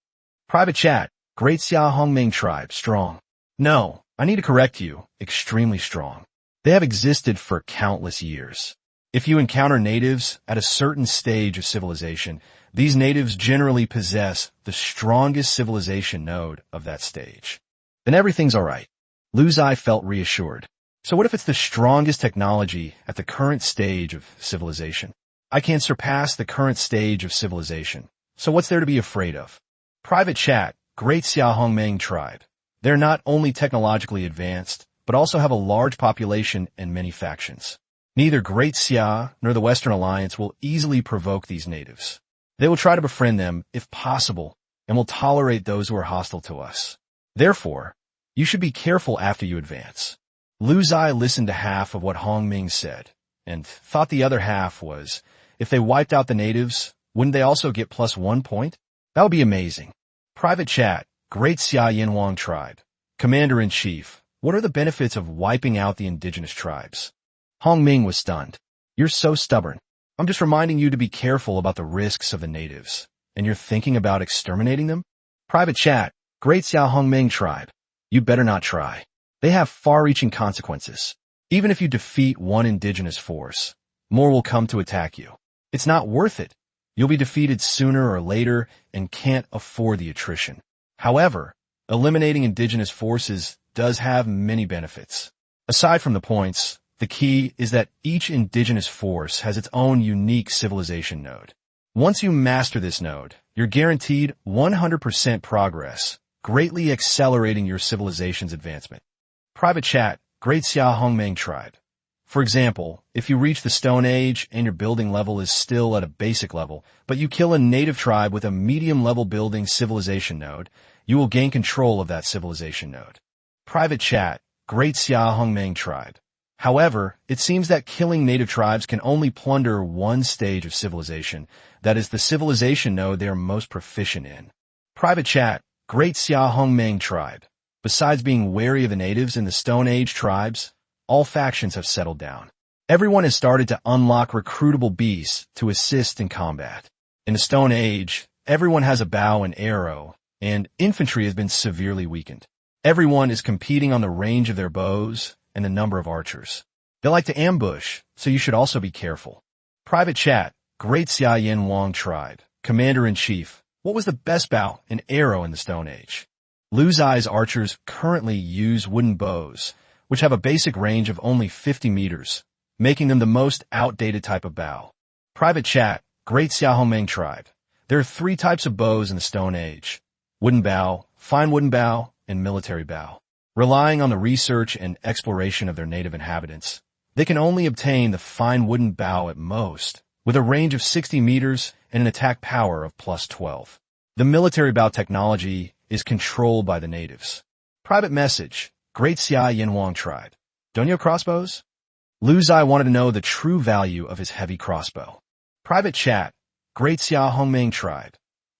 Private chat, Great Xia Hongmeng tribe, strong. No, I need to correct you, extremely strong. They have existed for countless years. If you encounter natives at a certain stage of civilization, these natives generally possess the strongest civilization node of that stage. Then everything's alright. Lu Ziye felt reassured. So what if it's the strongest technology at the current stage of civilization? I can't surpass the current stage of civilization. So what's there to be afraid of? Private chat, Great Xia Hongmeng tribe. They're not only technologically advanced, but also have a large population and many factions. Neither Great Xia nor the Western Alliance will easily provoke these natives. They will try to befriend them, if possible, and will tolerate those who are hostile to us. Therefore, you should be careful after you advance. Lu Ziye listened to half of what Hong Ming said, and thought the other half was, if they wiped out the natives, wouldn't they also get +1 point? That would be amazing. Private chat, Great Xia Yanhuang tribe. Commander-in-Chief, what are the benefits of wiping out the indigenous tribes? Hong Ming was stunned. You're so stubborn. I'm just reminding you to be careful about the risks of the natives. And you're thinking about exterminating them? Private chat, Great Xia Hongmeng tribe. You better not try. They have far-reaching consequences. Even if you defeat one indigenous force, more will come to attack you. It's not worth it. You'll be defeated sooner or later and can't afford the attrition. However, eliminating indigenous forces does have many benefits. Aside from the points, the key is that each indigenous force has its own unique civilization node. Once you master this node, you're guaranteed 100% progress, greatly accelerating your civilization's advancement. Private chat, Great Xia Hongmeng Tribe. For example, if you reach the Stone Age and your building level is still at a basic level, but you kill a native tribe with a medium-level building civilization node, you will gain control of that civilization node. Private chat, Great Xia Hongmeng Tribe. However, it seems that killing native tribes can only plunder one stage of civilization, that is the civilization node they are most proficient in. Private chat, Great Xia Hongmeng Tribe. Besides being wary of the natives in the Stone Age tribes, all factions have settled down. Everyone has started to unlock recruitable beasts to assist in combat. In the Stone Age, everyone has a bow and arrow, and infantry has been severely weakened. Everyone is competing on the range of their bows and the number of archers. They like to ambush, so you should also be careful. Private chat, Great Xia Yin Wang Tribe. Commander-in-Chief, what was the best bow and arrow in the Stone Age? Lu Ziye's archers currently use wooden bows, which have a basic range of only 50 meters, making them the most outdated type of bow. Private chat, Great Xia Hongmeng Tribe. There are 3 types of bows in the Stone Age: wooden bow, fine wooden bow, and military bow. Relying on the research and exploration of their native inhabitants, they can only obtain the fine wooden bow at most, with a range of 60 meters and an attack power of +12. The military bow technology is controlled by the natives. Private message, Great Xia Yinhuang Tribe. Don't you have crossbows? Lu Ziye wanted to know the true value of his heavy crossbow. Private chat, Great Xia Hongmeng Tribe.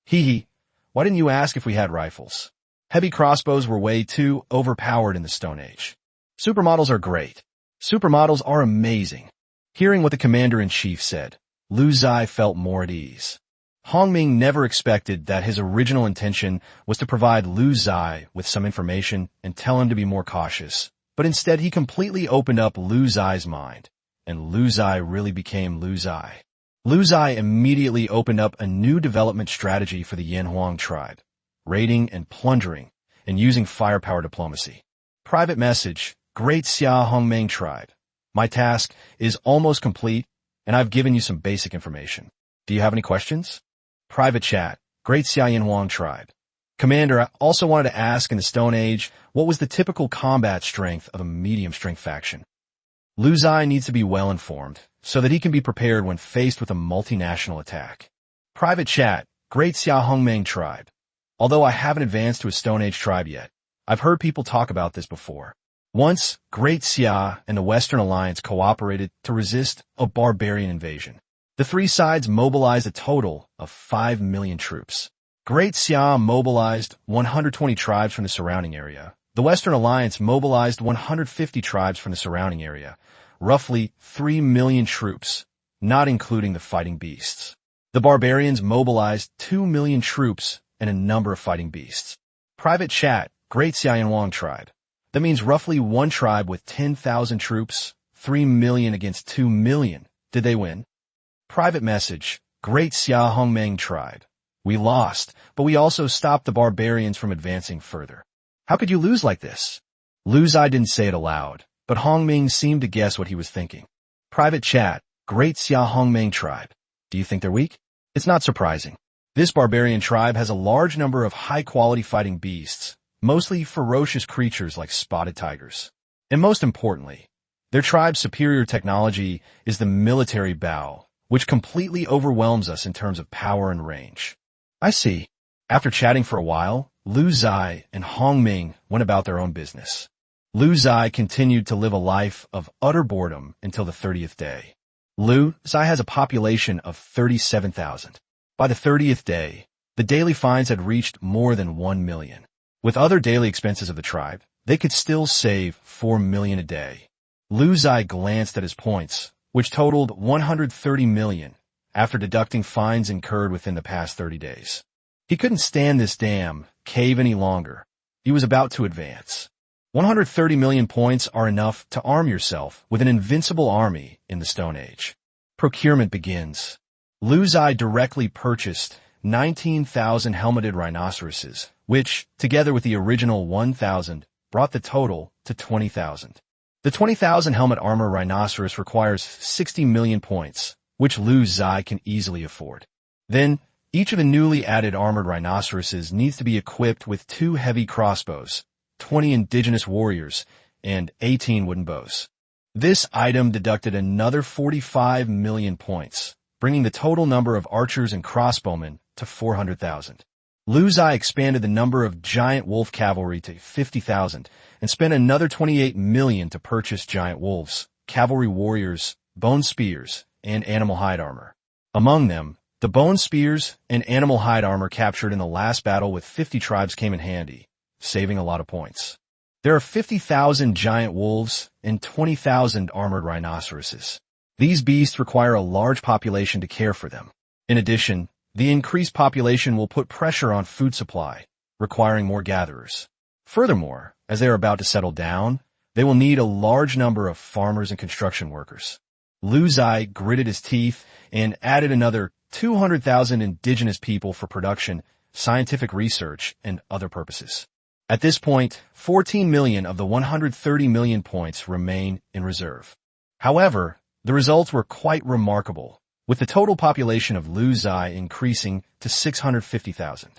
Hee, why didn't you ask if we had rifles? Heavy crossbows were way too overpowered in the Stone Age. Supermodels are great. Supermodels are amazing. Hearing what the commander-in-chief said, Lu Ziye felt more at ease. Hongming never expected that his original intention was to provide Lu Ziye with some information and tell him to be more cautious, but instead he completely opened up Lu Ziye's mind, and Lu Ziye really became Lu Ziye. Lu Ziye immediately opened up a new development strategy for the Yinhuang tribe, raiding and plundering, and using firepower diplomacy. Private message, Great Xia Hongmeng Tribe. My task is almost complete, and I've given you some basic information. Do you have any questions? Private chat, Great Xia Yinhuang Tribe. Commander, I also wanted to ask in the Stone Age, what was the typical combat strength of a medium-strength faction? Lu Ziye needs to be well-informed, so that he can be prepared when faced with a multinational attack. Private chat, Great Xia Hongmeng Tribe. Although I haven't advanced to a Stone Age tribe yet, I've heard people talk about this before. Once, Great Xia and the Western Alliance cooperated to resist a barbarian invasion. The 3 sides mobilized a total of 5 million troops. Great Xia mobilized 120 tribes from the surrounding area. The Western Alliance mobilized 150 tribes from the surrounding area, roughly 3 million troops, not including the fighting beasts. The barbarians mobilized 2 million troops and a number of fighting beasts. Private chat, Great Xia Yinhuang Tribe. That means roughly 1 tribe with 10,000 troops, 3 million against 2 million. Did they win? Private message, Great Xia Hongmeng Tribe. We lost, but we also stopped the barbarians from advancing further. How could you lose like this? Lu Ziye didn't say it aloud, but Hongming seemed to guess what he was thinking. Private chat, Great Xia Hongmeng Tribe. Do you think they're weak? It's not surprising. This barbarian tribe has a large number of high-quality fighting beasts, mostly ferocious creatures like spotted tigers. And most importantly, their tribe's superior technology is the military bow, which completely overwhelms us in terms of power and range. I see. After chatting for a while, Lu Ziye and Hongming went about their own business. Lu Ziye continued to live a life of utter boredom until the 30th day. Lu Ziye has a population of 37,000. By the 30th day, the daily fines had reached more than 1 million. With other daily expenses of the tribe, they could still save 4 million a day. Lu Ziye glanced at his points, which totaled 130 million, after deducting fines incurred within the past 30 days. He couldn't stand this damn cave any longer, He was about to advance. 130 million points are enough to arm yourself with an invincible army in the Stone Age. Procurement begins. Lu Ziye directly purchased 19,000 helmeted rhinoceroses, which, together with the original 1,000, brought the total to 20,000. The 20,000 helmet armor rhinoceros requires 60 million points, which Lu Ziye can easily afford. Then, each of the newly added armored rhinoceroses needs to be equipped with 2 heavy crossbows, 20 indigenous warriors, and 18 wooden bows. This item deducted another 45 million points, bringing the total number of archers and crossbowmen to 400,000. Lu Ziye expanded the number of giant wolf cavalry to 50,000 and spent another 28 million to purchase giant wolves, cavalry warriors, bone spears, and animal hide armor. Among them, the bone spears and animal hide armor captured in the last battle with 50 tribes came in handy, saving a lot of points. There are 50,000 giant wolves and 20,000 armored rhinoceroses. These beasts require a large population to care for them. In addition, the increased population will put pressure on food supply, requiring more gatherers. Furthermore, as they are about to settle down, they will need a large number of farmers and construction workers. Lu Ziye gritted his teeth and added another 200,000 indigenous people for production, scientific research, and other purposes. At this point, 14 million of the 130 million points remain in reserve. However, the results were quite remarkable, with the total population of Lu Ziye increasing to 650,000.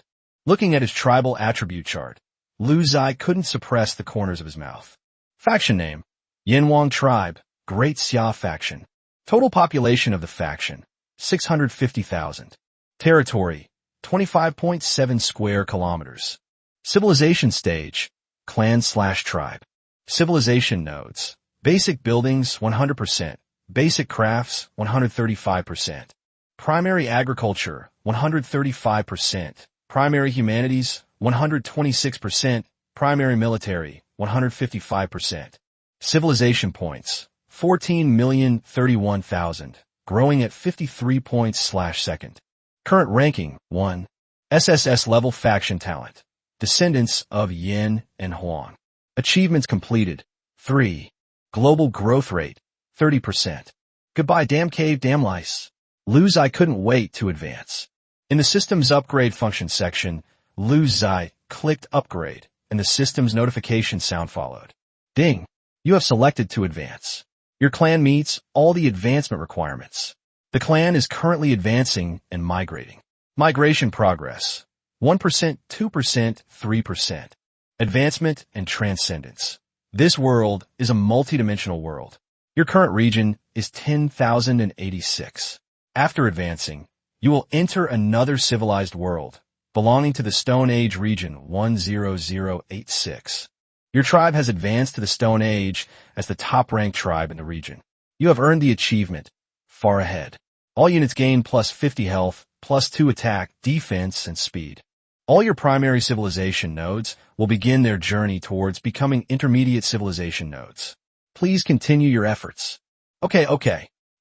Looking at his tribal attribute chart, Lu Ziye couldn't suppress the corners of his mouth. Faction name: Yinwang Tribe, Great Xia Faction. Total population of the faction: 650,000. Territory: 25.7 square kilometers. Civilization stage: clan/tribe. Civilization nodes: basic buildings 100%, basic crafts 135%, primary agriculture 135%, primary humanities 126%, primary military 155%. Civilization points: 14,031,000, growing at 53 points/second. Current ranking: 1. SSS level faction talent. Descendants of Yin and Huang. Achievements completed: 3. Global growth rate: 30%. Goodbye damn cave damn lice. Lu Ziye couldn't wait to advance. In the Systems Upgrade function section, Lu Ziye clicked Upgrade, and the system's notification sound followed. Ding! You have selected to advance. Your clan meets all the advancement requirements. The clan is currently advancing and migrating. Migration progress: 1%, 2%, 3%. Advancement and transcendence. This world is a multidimensional world. Your current region is 10,086. After advancing, you will enter another civilized world, belonging to the Stone Age region 10086. Your tribe has advanced to the Stone Age as the top-ranked tribe in the region. You have earned the achievement, Far Ahead. All units gain plus 50 health, plus 2 attack, defense, and speed. All your primary civilization nodes will begin their journey towards becoming intermediate civilization nodes. Please continue your efforts. Okay.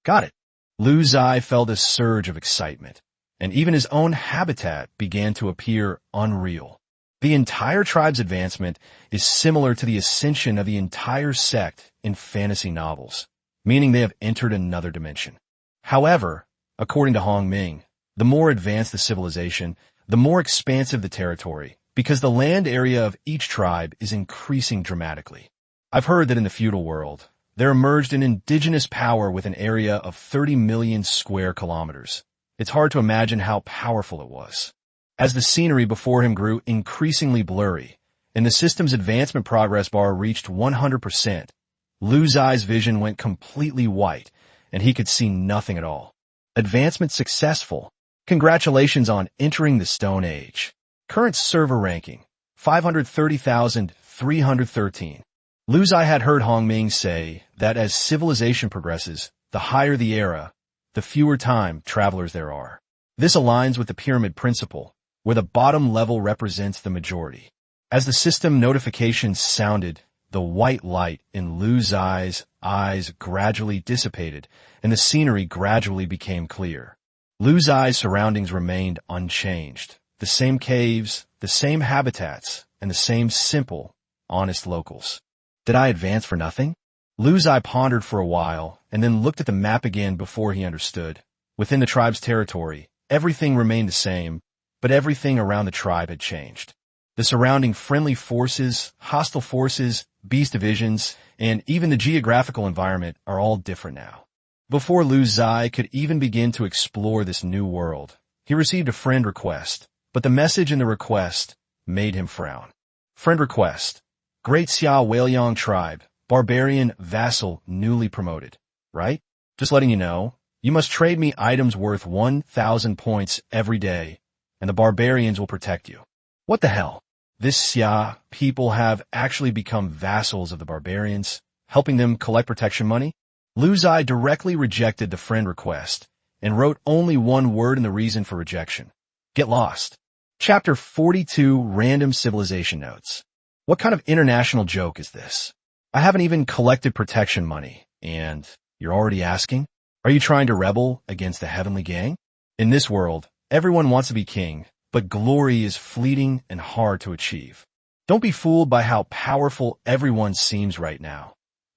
Got it. Lu Ziye felt a surge of excitement, and even his own habitat began to appear unreal. The entire tribe's advancement is similar to the ascension of the entire sect in fantasy novels, meaning they have entered another dimension. However, according to Hong Ming, the more advanced the civilization, the more expansive the territory, because the land area of each tribe is increasing dramatically. I've heard that in the feudal world, there emerged an indigenous power with an area of 30 million square kilometers. It's hard to imagine how powerful it was. As the scenery before him grew increasingly blurry, and the system's advancement progress bar reached 100%, Lu Ziye's vision went completely white, and he could see nothing at all. Advancement successful. Congratulations on entering the Stone Age. Current server ranking: 530,313. Lu Ziye had heard Hong Ming say that as civilization progresses, the higher the era, the fewer time travelers there are. This aligns with the pyramid principle, where the bottom level represents the majority. As the system notifications sounded, the white light in Lu Ziye's eyes gradually dissipated, and the scenery gradually became clear. Lu Ziye's surroundings remained unchanged. The same caves, the same habitats, and the same simple, honest locals. Did I advance for nothing? Lu Ziye pondered for a while, and then looked at the map again before he understood. Within the tribe's territory, everything remained the same, but everything around the tribe had changed. The surrounding friendly forces, hostile forces, beast divisions, and even the geographical environment are all different now. Before Lu Ziye could even begin to explore this new world, he received a friend request, but the message in the request made him frown. Friend request. Great Xia Wailing tribe, barbarian vassal newly promoted. Right? Just letting you know, you must trade me items worth 1,000 points every day, and the barbarians will protect you. What the hell? This Xia people have actually become vassals of the barbarians, helping them collect protection money? Lu Ziye directly rejected the friend request and wrote only one word in the reason for rejection. Get lost. Chapter 42, Random Civilization Notes. What kind of international joke is this? I haven't even collected protection money, and you're already asking? Are you trying to rebel against the heavenly gang? In this world, everyone wants to be king, but glory is fleeting and hard to achieve. Don't be fooled by how powerful everyone seems right now,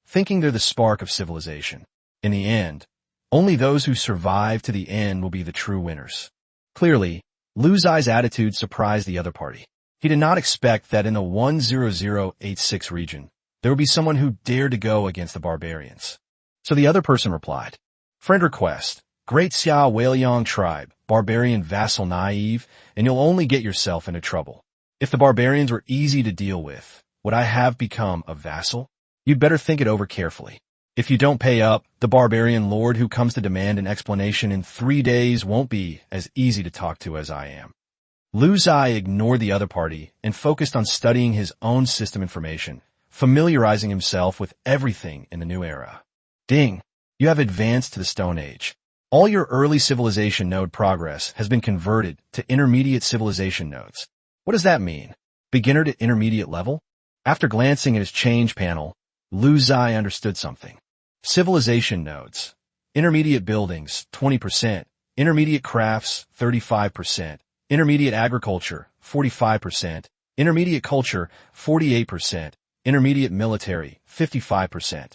thinking they're the spark of civilization. In the end, only those who survive to the end will be the true winners. Clearly, Lu Ziye's attitude surprised the other party. He did not expect that in the 10086 region, there would be someone who dared to go against the barbarians. So the other person replied, Friend request, Great Xia Wailing tribe, barbarian vassal naive, and you'll only get yourself into trouble. If the barbarians were easy to deal with, would I have become a vassal? You'd better think it over carefully. If you don't pay up, the barbarian lord who comes to demand an explanation in 3 days won't be as easy to talk to as I am. Lu Ziye ignored the other party and focused on studying his own system information, familiarizing himself with everything in the new era. Ding! You have advanced to the Stone Age. All your early civilization node progress has been converted to intermediate civilization nodes. What does that mean? Beginner to intermediate level? After glancing at his change panel, Lu Ziye understood something. Civilization nodes. Intermediate buildings, 20%. Intermediate crafts, 35%. Intermediate agriculture, 45%. Intermediate culture, 48%. Intermediate military, 55%.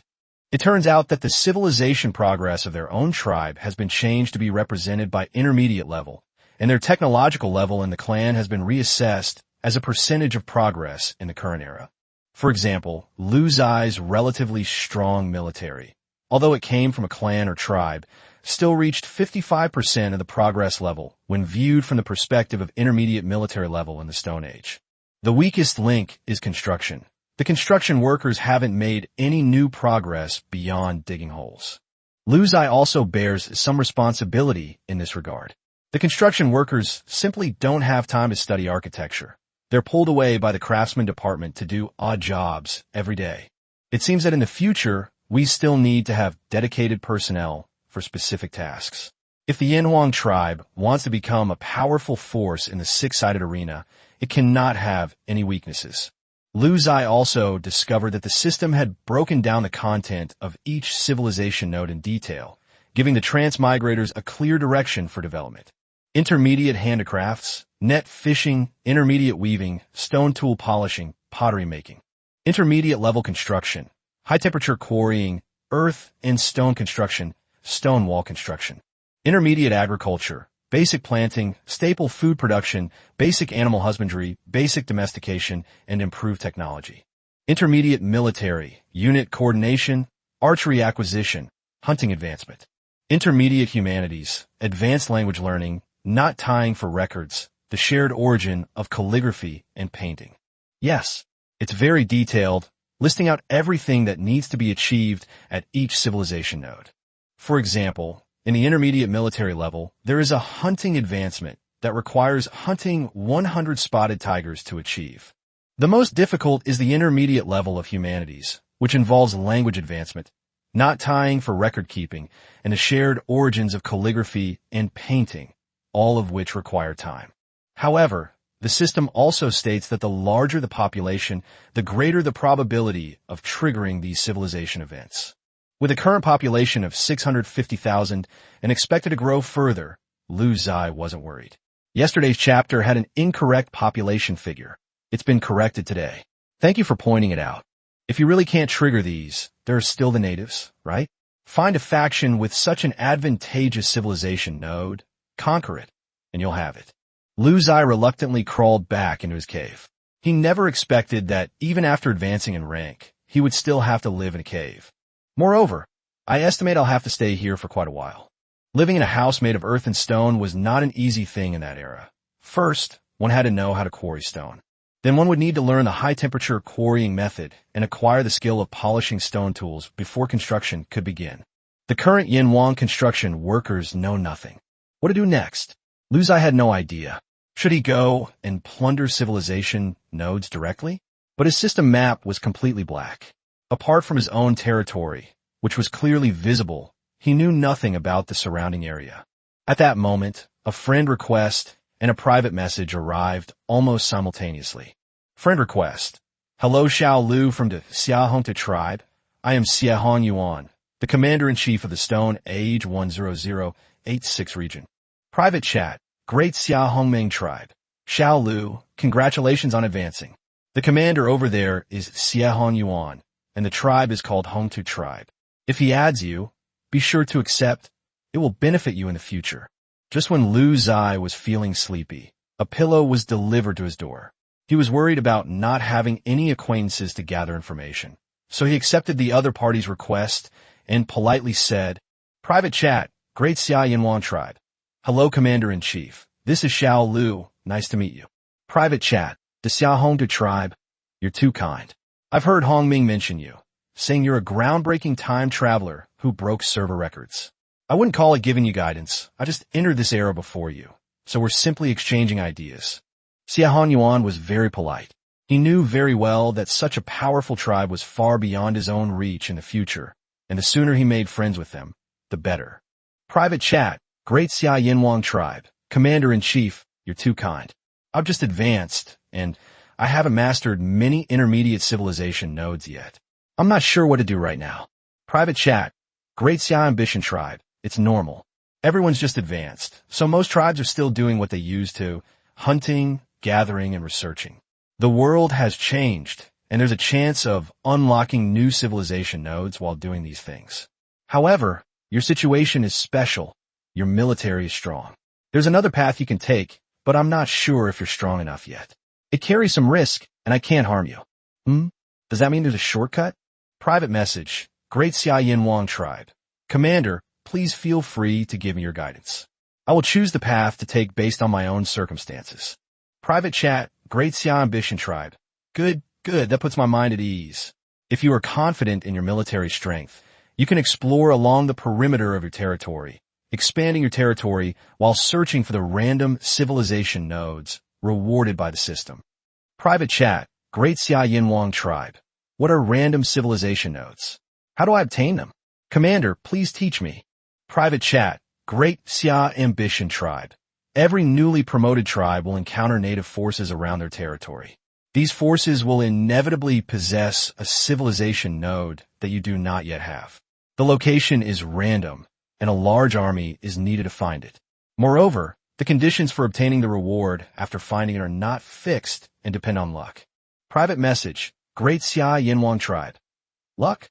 It turns out that the civilization progress of their own tribe has been changed to be represented by intermediate level, and their technological level in the clan has been reassessed as a percentage of progress in the current era. For example, Lu Ziye's relatively strong military, although it came from a clan or tribe, still reached 55% of the progress level when viewed from the perspective of intermediate military level in the Stone Age. The weakest link is construction. The construction workers haven't made any new progress beyond digging holes. Lu Ziye also bears some responsibility in this regard. The construction workers simply don't have time to study architecture. They're pulled away by the craftsman department to do odd jobs every day. It seems that in the future, we still need to have dedicated personnel for specific tasks. If the Yanhuang tribe wants to become a powerful force in the six-sided arena, it cannot have any weaknesses. Lu Ziye also discovered that the system had broken down the content of each civilization node in detail, giving the transmigrators a clear direction for development. Intermediate handicrafts, net fishing, intermediate weaving, stone tool polishing, pottery making. Intermediate level construction, high temperature quarrying, earth and stone construction, stone wall construction. Intermediate agriculture, basic planting, staple food production, basic animal husbandry, basic domestication, and improved technology. Intermediate military, unit coordination, archery acquisition, hunting advancement. Intermediate humanities, advanced language learning, not tying for records, the shared origin of calligraphy and painting. Yes, it's very detailed, listing out everything that needs to be achieved at each civilization node. For example, in the intermediate military level, there is a hunting advancement that requires hunting 100 spotted tigers to achieve. The most difficult is the intermediate level of humanities, which involves language advancement, not tying for record keeping, and the shared origins of calligraphy and painting, all of which require time. However, the system also states that the larger the population, the greater the probability of triggering these civilization events. With a current population of 650,000 and expected to grow further, Lu Ziye wasn't worried. Yesterday's chapter had an incorrect population figure. It's been corrected today. Thank you for pointing it out. If you really can't trigger these, there are still the natives, right? Find a faction with such an advantageous civilization node, conquer it, and you'll have it. Ziye reluctantly crawled back into his cave. He never expected that, even after advancing in rank, he would still have to live in a cave. Moreover, I estimate I'll have to stay here for quite a while. Living in a house made of earth and stone was not an easy thing in that era. First, one had to know how to quarry stone. Then one would need to learn the high-temperature quarrying method and acquire the skill of polishing stone tools before construction could begin. The current Yanwang construction workers know nothing. What to do next? Ziye had no idea. Should he go and plunder civilization nodes directly? But his system map was completely black. Apart from his own territory, which was clearly visible, he knew nothing about the surrounding area. At that moment, a friend request and a private message arrived almost simultaneously. Friend request. Hello, Xiao Lu from the Xiahongta tribe. I am Xiahong Yuan, the commander-in-chief of the Stone Age 10086 region. Private chat. Great Xiahongmeng tribe. Xiao Lu, congratulations on advancing. The commander over there is Xiahong Yuan, and the tribe is called Hongtu tribe. If he adds you, be sure to accept. It will benefit you in the future. Just when Ziye was feeling sleepy, a pillow was delivered to his door. He was worried about not having any acquaintances to gather information, so he accepted the other party's request and politely said, Private chat, Great Xia Yanwan tribe. Hello, Commander-in-Chief. This is Xiao Lu. Nice to meet you. Private chat, the Xiahongtu tribe. You're too kind. I've heard Hongming mention you, saying you're a groundbreaking time traveler who broke server records. I wouldn't call it giving you guidance. I just entered this era before you, so we're simply exchanging ideas. Xiahong Yuan was very polite. He knew very well that such a powerful tribe was far beyond his own reach in the future, and the sooner he made friends with them, the better. Private chat, Great Xia Yanwang tribe. Commander-in-Chief, you're too kind. I've just advanced, and I haven't mastered many intermediate civilization nodes yet. I'm not sure what to do right now. Private chat, Great Xia Ambition tribe. It's normal. Everyone's just advanced, so most tribes are still doing what they used to, hunting, gathering, and researching. The world has changed, and there's a chance of unlocking new civilization nodes while doing these things. However, your situation is special. Your military is strong. There's another path you can take, but I'm not sure if you're strong enough yet. It carries some risk, and I can't harm you. Does that mean there's a shortcut? Private message, Great Xia Yanwang tribe. Commander, please feel free to give me your guidance. I will choose the path to take based on my own circumstances. Private chat, Great Xia Ambition tribe. Good, that puts my mind at ease. If you are confident in your military strength, you can explore along the perimeter of your territory, expanding your territory while searching for the random civilization nodes rewarded by the system. Private chat, Great Xia Yanwang tribe. What are random civilization nodes? How do I obtain them? Commander, please teach me. Private chat, Great Xia Ambition tribe. Every newly promoted tribe will encounter native forces around their territory. These forces will inevitably possess a civilization node that you do not yet have. The location is random, and a large army is needed to find it. Moreover, the conditions for obtaining the reward after finding it are not fixed and depend on luck. Private message, Great Xia Yanwang tribe. Luck?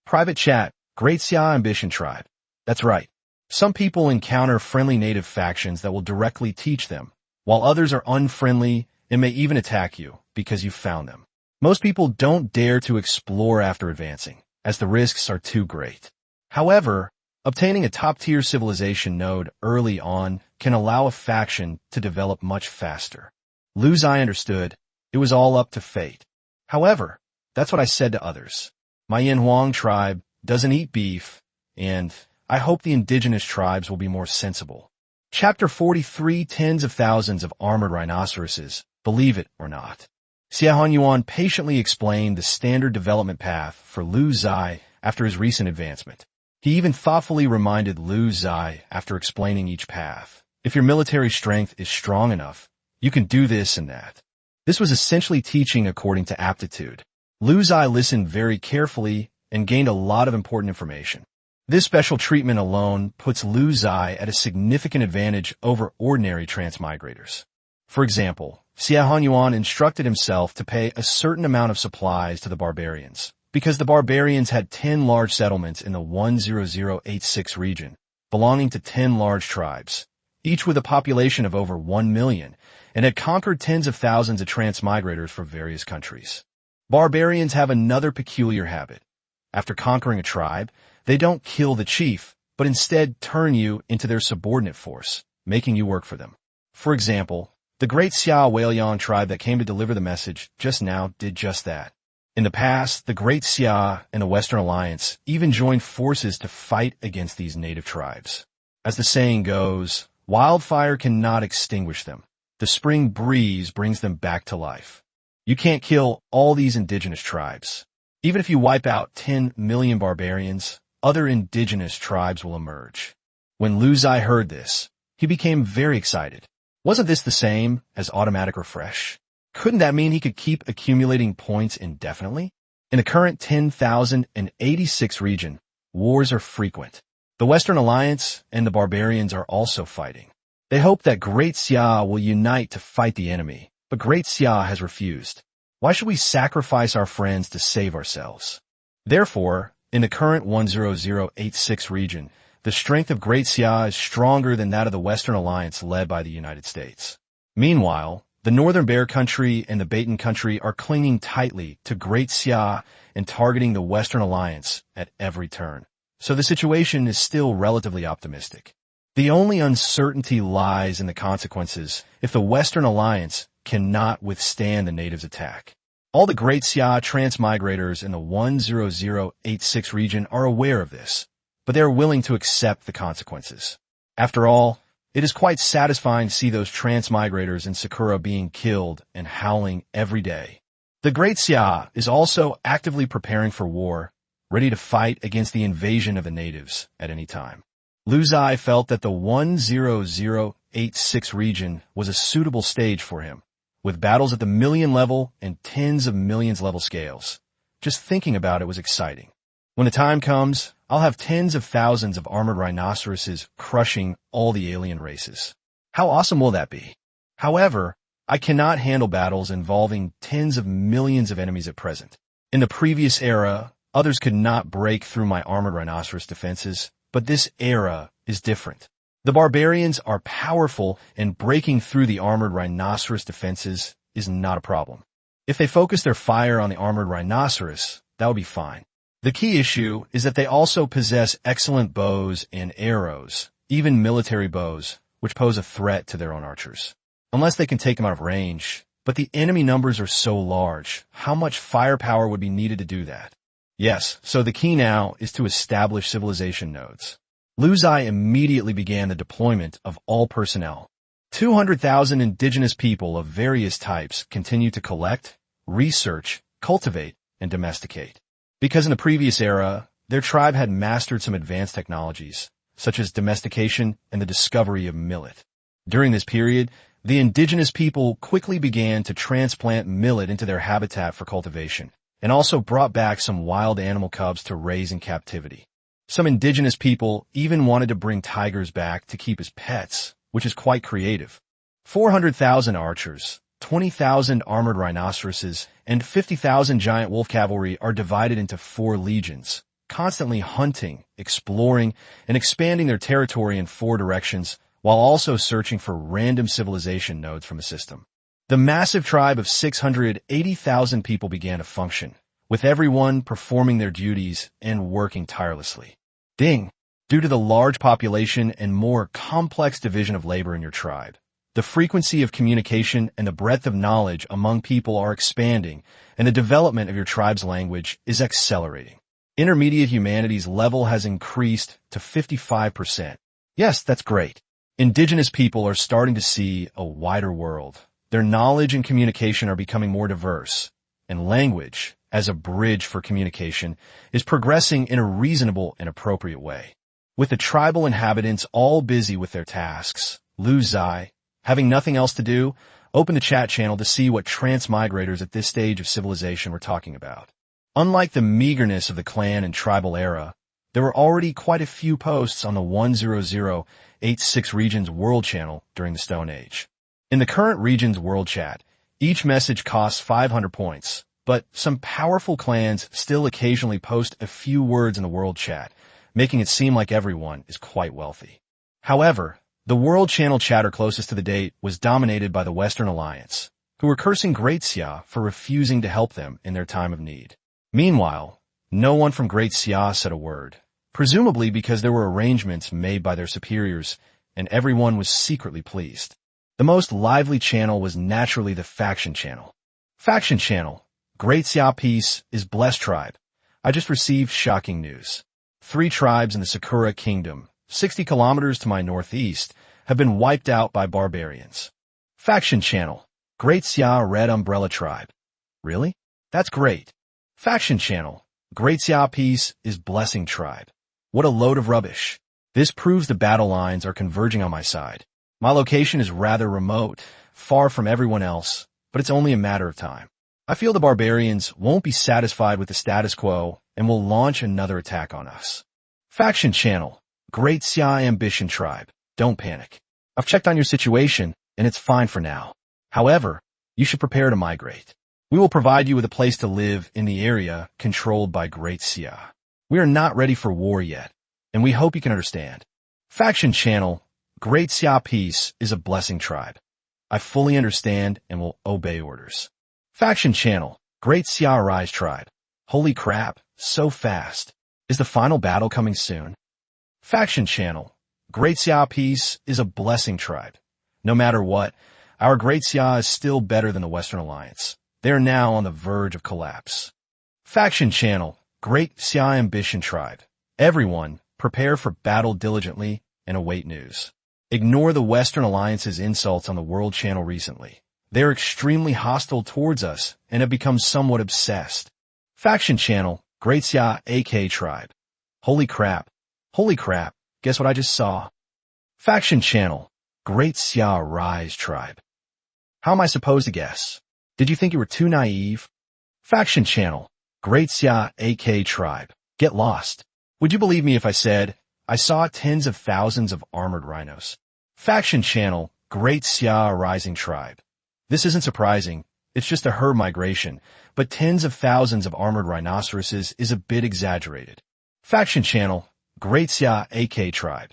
Private chat, Great Xia Ambition tribe. That's right. Some people encounter friendly native factions that will directly teach them, while others are unfriendly and may even attack you because you found them. Most people don't dare to explore after advancing, as the risks are too great. However, obtaining a top-tier civilization node early on can allow a faction to develop much faster. Ziye understood. It was all up to fate. However, that's what I said to others. My Yanhuang tribe doesn't eat beef, and I hope the indigenous tribes will be more sensible. Chapter 43, Tens of thousands of armored rhinoceroses, believe it or not. Xiahong Yuan patiently explained the standard development path for Ziye after his recent advancement. He even thoughtfully reminded Ziye after explaining each path. If your military strength is strong enough, you can do this and that. This was essentially teaching according to aptitude. Ziye listened very carefully and gained a lot of important information. This special treatment alone puts Ziye at a significant advantage over ordinary transmigrators. For example, Ziye instructed himself to pay a certain amount of supplies to the barbarians, because the barbarians had 10 large settlements in the 10086 region, belonging to 10 large tribes, each with a population of over 1 million, and had conquered tens of thousands of transmigrators from various countries. Barbarians have another peculiar habit. After conquering a tribe, they don't kill the chief, but instead turn you into their subordinate force, making you work for them. For example, the great Ziye wailing tribe that came to deliver the message just now did just that. In the past, the great Ziye and the Western Alliance even joined forces to fight against these native tribes. As the saying goes, wildfire cannot extinguish them. The spring breeze brings them back to life. You can't kill all these indigenous tribes. Even if you wipe out 10 million barbarians, other indigenous tribes will emerge. When Ziye heard this, he became very excited. Wasn't this the same as automatic refresh? Couldn't that mean he could keep accumulating points indefinitely? In the current 10,086 region, wars are frequent. The Western Alliance and the barbarians are also fighting. They hope that Great Ziye will unite to fight the enemy, but Great Ziye has refused. Why should we sacrifice our friends to save ourselves? Therefore, in the current 10086 region, the strength of Great Ziye is stronger than that of the Western Alliance led by the United States. Meanwhile, the Northern Bear Country and the Baton Country are clinging tightly to Great Ziye and targeting the Western Alliance at every turn. So the situation is still relatively optimistic. The only uncertainty lies in the consequences if the Western Alliance cannot withstand the natives' attack. All the Great Ziye transmigrators in the 10086 region are aware of this, but they are willing to accept the consequences. After all, it is quite satisfying to see those transmigrators in Sakura being killed and howling every day. The Great Ziye is also actively preparing for war, ready to fight against the invasion of the natives at any time. Ziye felt that the 10086 region was a suitable stage for him, with battles at the million level and tens of millions level scales. Just thinking about it was exciting. When the time comes, I'll have tens of thousands of armored rhinoceroses crushing all the alien races. How awesome will that be? However, I cannot handle battles involving tens of millions of enemies at present. In the previous era, others could not break through my armored rhinoceros defenses, but this era is different. The barbarians are powerful, and breaking through the armored rhinoceros defenses is not a problem. If they focus their fire on the armored rhinoceros, that would be fine. The key issue is that they also possess excellent bows and arrows, even military bows, which pose a threat to their own archers. Unless they can take them out of range, but the enemy numbers are so large, how much firepower would be needed to do that? Yes, so the key now is to establish civilization nodes. Ziye immediately began the deployment of all personnel. 200,000 indigenous people of various types continue to collect, research, cultivate, and domesticate. Because in the previous era, their tribe had mastered some advanced technologies, such as domestication and the discovery of millet. During this period, the indigenous people quickly began to transplant millet into their habitat for cultivation, and also brought back some wild animal cubs to raise in captivity. Some indigenous people even wanted to bring tigers back to keep as pets, which is quite creative. 400,000 archers, 20,000 armored rhinoceroses, and 50,000 giant wolf cavalry are divided into 4 legions, constantly hunting, exploring, and expanding their territory in 4 directions, while also searching for random civilization nodes from the system. The massive tribe of 680,000 people began to function, with everyone performing their duties and working tirelessly. Ding! Due to the large population and more complex division of labor in your tribe, the frequency of communication and the breadth of knowledge among people are expanding, and the development of your tribe's language is accelerating. Intermediate humanity's level has increased to 55%. Yes, that's great. Indigenous people are starting to see a wider world. Their knowledge and communication are becoming more diverse, and language, as a bridge for communication, is progressing in a reasonable and appropriate way. With the tribal inhabitants all busy with their tasks, Ziye, having nothing else to do, opened the chat channel to see what transmigrators at this stage of civilization were talking about. Unlike the meagerness of the clan and tribal era, there were already quite a few posts on the 10086 region's world channel during the Stone Age. In the current region's world chat, Each message costs 500 points, but some powerful clans still occasionally post a few words in the world chat, making it seem like everyone is quite wealthy. However, the world channel chatter closest to the date was dominated by the Western Alliance, who were cursing Great Ziye for refusing to help them in their time of need. Meanwhile, no one from Great Ziye said a word, presumably because there were arrangements made by their superiors, and everyone was secretly pleased. The most lively channel was naturally the Faction channel. Faction channel, Great Ziye Peace is Blessed Tribe. I just received shocking news. 3 tribes in the Sakura Kingdom, 60 kilometers to my northeast, have been wiped out by barbarians. Faction channel, Great Ziye Red Umbrella Tribe. Really? That's great. Faction channel, Great Ziye Peace is Blessing Tribe. What a load of rubbish. This proves the battle lines are converging on my side. My location is rather remote, far from everyone else, but it's only a matter of time. I feel the barbarians won't be satisfied with the status quo and will launch another attack on us. Faction channel, Great Ziye Ambition Tribe. Don't panic. I've checked on your situation, and it's fine for now. However, you should prepare to migrate. We will provide you with a place to live in the area controlled by Great Ziye. We are not ready for war yet, and we hope you can understand. Faction channel, Great Ziye Peace is a Blessing Tribe. I fully understand and will obey orders. Faction channel, Great Ziye Rise Tribe. Holy crap, so fast. Is the final battle coming soon? Faction channel, Great Ziye Peace is a Blessing Tribe. No matter what, our Great Ziye is still better than the Western Alliance. They are now on the verge of collapse. Faction channel, Great Ziye Ambition Tribe. Everyone, prepare for battle diligently and await news. Ignore the Western Alliance's insults on the World Channel recently. They are extremely hostile towards us and have become somewhat obsessed. Faction channel, Great Ziye AK Tribe. Holy crap. Holy crap. Guess what I just saw? Faction channel, Great Ziye Rise Tribe. How am I supposed to guess? Did you think you were too naive? Faction channel, Great Ziye AK Tribe. Get lost. Would you believe me if I said, I saw tens of thousands of armored rhinos? Faction channel, Great Ziye Rising Tribe. This isn't surprising. It's just a herd migration, but tens of thousands of armored rhinoceroses is a bit exaggerated. Faction channel, Great Ziye AK Tribe.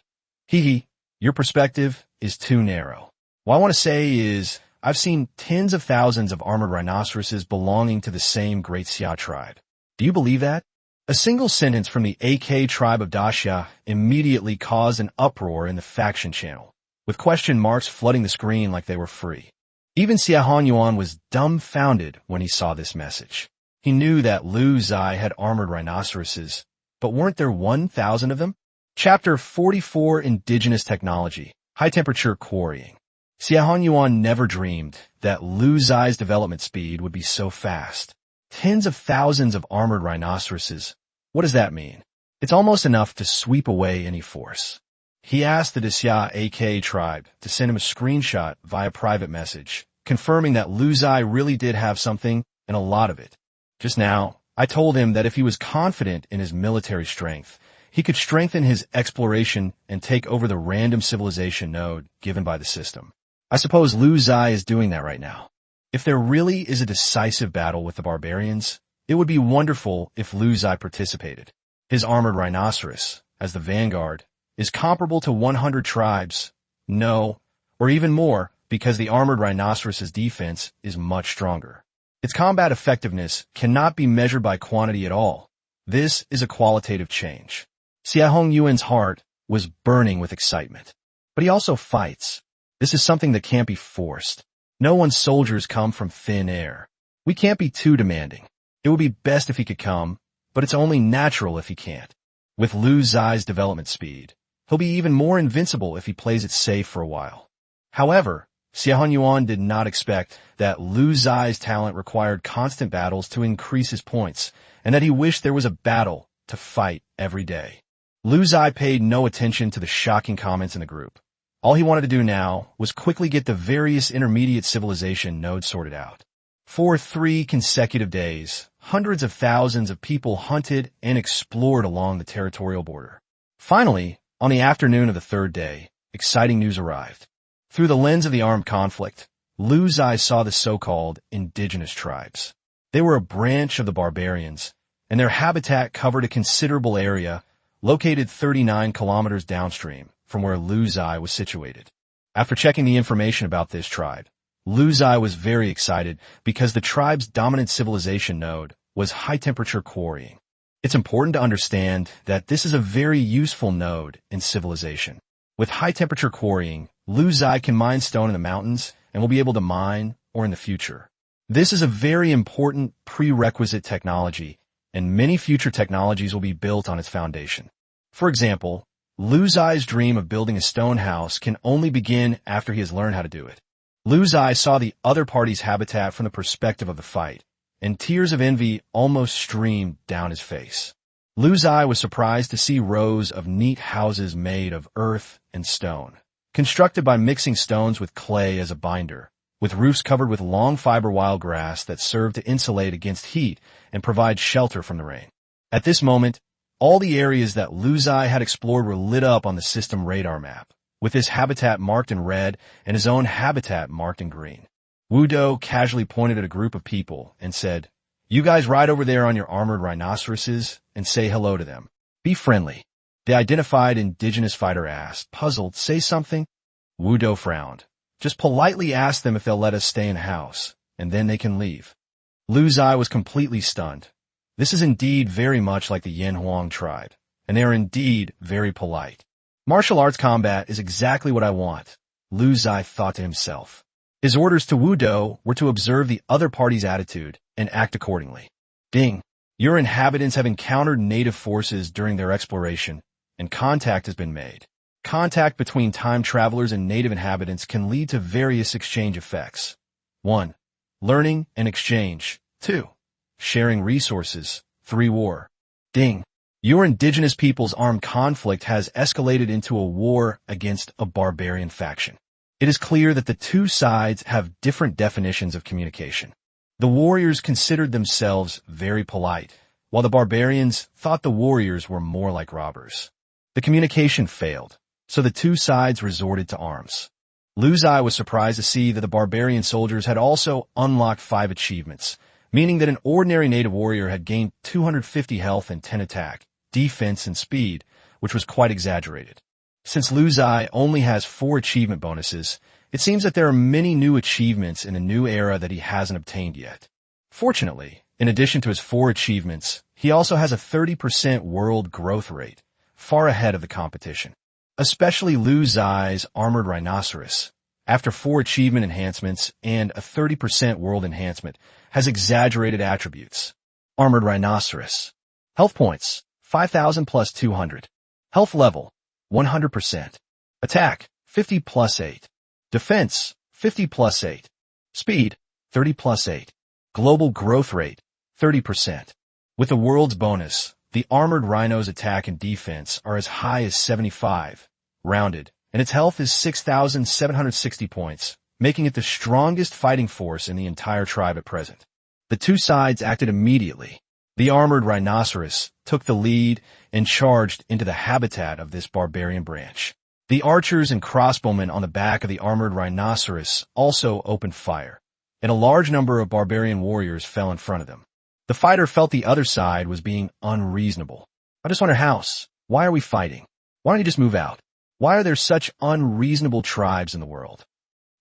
Hee, your perspective is too narrow. What I want to say is, I've seen tens of thousands of armored rhinoceroses belonging to the same Great Ziye tribe. Do you believe that? A single sentence from the AK tribe of Daxia immediately caused an uproar in the Faction channel, with question marks flooding the screen like they were free. Even Xiahong Yuan was dumbfounded when he saw this message. He knew that Lu Ziye had armored rhinoceroses, but weren't there 1,000 of them? Chapter 44 Indigenous Technology, High-Temperature Quarrying. Xiahong Yuan never dreamed that Lu Ziye's development speed would be so fast. Tens of thousands of armored rhinoceroses. What does that mean? It's almost enough to sweep away any force. He asked the Daxia AK tribe to send him a screenshot via private message, confirming that Lu Ziye really did have something, and a lot of it. Just now, I told him that if he was confident in his military strength, he could strengthen his exploration and take over the random civilization node given by the system. I suppose Lu Ziye is doing that right now. If there really is a decisive battle with the barbarians, it would be wonderful if Lu Ziye participated. His armored rhinoceros, as the vanguard, is comparable to 100 tribes. No, or even more, because the armored rhinoceros's defense is much stronger. Its combat effectiveness cannot be measured by quantity at all. This is a qualitative change. Xiahong Yuan's heart was burning with excitement. But he also fights. This is something that can't be forced. No one's soldiers come from thin air. We can't be too demanding. It would be best if he could come, but it's only natural if he can't. With Lu Ziye's development speed, he'll be even more invincible if he plays it safe for a while. However, Xiahong Yuan did not expect that Lu Ziye's talent required constant battles to increase his points, and that he wished there was a battle to fight every day. Lu Ziye paid no attention to the shocking comments in the group. All he wanted to do now was quickly get the various intermediate civilization nodes sorted out. For 3 consecutive days, hundreds of thousands of people hunted and explored along the territorial border. Finally, on the afternoon of the 3rd day, exciting news arrived. Through the lens of the armed conflict, Ziye saw the so-called indigenous tribes. They were a branch of the barbarians, and their habitat covered a considerable area located 39 kilometers downstream from where Ziye was situated. After checking the information about this tribe, Ziye was very excited because the tribe's dominant civilization node was high-temperature quarrying. It's important to understand that this is a very useful node in civilization. With high-temperature quarrying, Ziye can mine stone in the mountains and will be able to mine or in the future. This is a very important prerequisite technology, and many future technologies will be built on its foundation. For example, Ziye's dream of building a stone house can only begin after he has learned how to do it. Ziye saw the other party's habitat from the perspective of the fight, and tears of envy almost streamed down his face. Ziye was surprised to see rows of neat houses made of earth and stone, constructed by mixing stones with clay as a binder, with roofs covered with long fiber wild grass that served to insulate against heat and provide shelter from the rain. At this moment, all the areas that Ziye had explored were lit up on the system radar map, with his habitat marked in red and his own habitat marked in green. Wudo casually pointed at a group of people and said, "You guys ride over there on your armored rhinoceroses and say hello to them. Be friendly." The identified indigenous fighter asked, puzzled, "Say something?" Wudo frowned. "Just politely ask them if they'll let us stay in the house, and then they can leave." Ziye was completely stunned. This is indeed very much like the Yanhuang tribe, and they are indeed very polite. Martial arts combat is exactly what I want, Ziye thought to himself. His orders to Wudo were to observe the other party's attitude and act accordingly. Ding! Your inhabitants have encountered native forces during their exploration, and contact has been made. Contact between time travelers and native inhabitants can lead to various exchange effects. 1. Learning and exchange. 2. Sharing resources. 3. War. Ding! Your indigenous people's armed conflict has escalated into a war against a barbarian faction. It is clear that the two sides have different definitions of communication. The warriors considered themselves very polite, while the barbarians thought the warriors were more like robbers. The communication failed, so the two sides resorted to arms. Ziye was surprised to see that the barbarian soldiers had also unlocked 5 achievements, meaning that an ordinary native warrior had gained 250 health and 10 attack, defense, and speed, which was quite exaggerated. Since Ziye only has 4 achievement bonuses, it seems that there are many new achievements in a new era that he hasn't obtained yet. Fortunately, in addition to his 4 achievements, he also has a 30% world growth rate, far ahead of the competition. Especially Ziye's armored rhinoceros, after 4 achievement enhancements and a 30% world enhancement, has exaggerated attributes. Armored rhinoceros. Health points, 5,000 plus 200. Health level, 100%. Attack, 50 plus 8. Defense, 50 plus 8. Speed, 30 plus 8. Global growth rate, 30%. With the world's bonus, the armored rhino's attack and defense are as high as 75, rounded, and its health is 6,760 points, making it the strongest fighting force in the entire tribe at present. The two sides acted immediately. The armored rhinoceros took the lead and charged into the habitat of this barbarian branch. The archers and crossbowmen on the back of the armored rhinoceros also opened fire, and a large number of barbarian warriors fell in front of them. The fighter felt the other side was being unreasonable. "I just want our house. Why are we fighting? Why don't you just move out? Why are there such unreasonable tribes in the world?"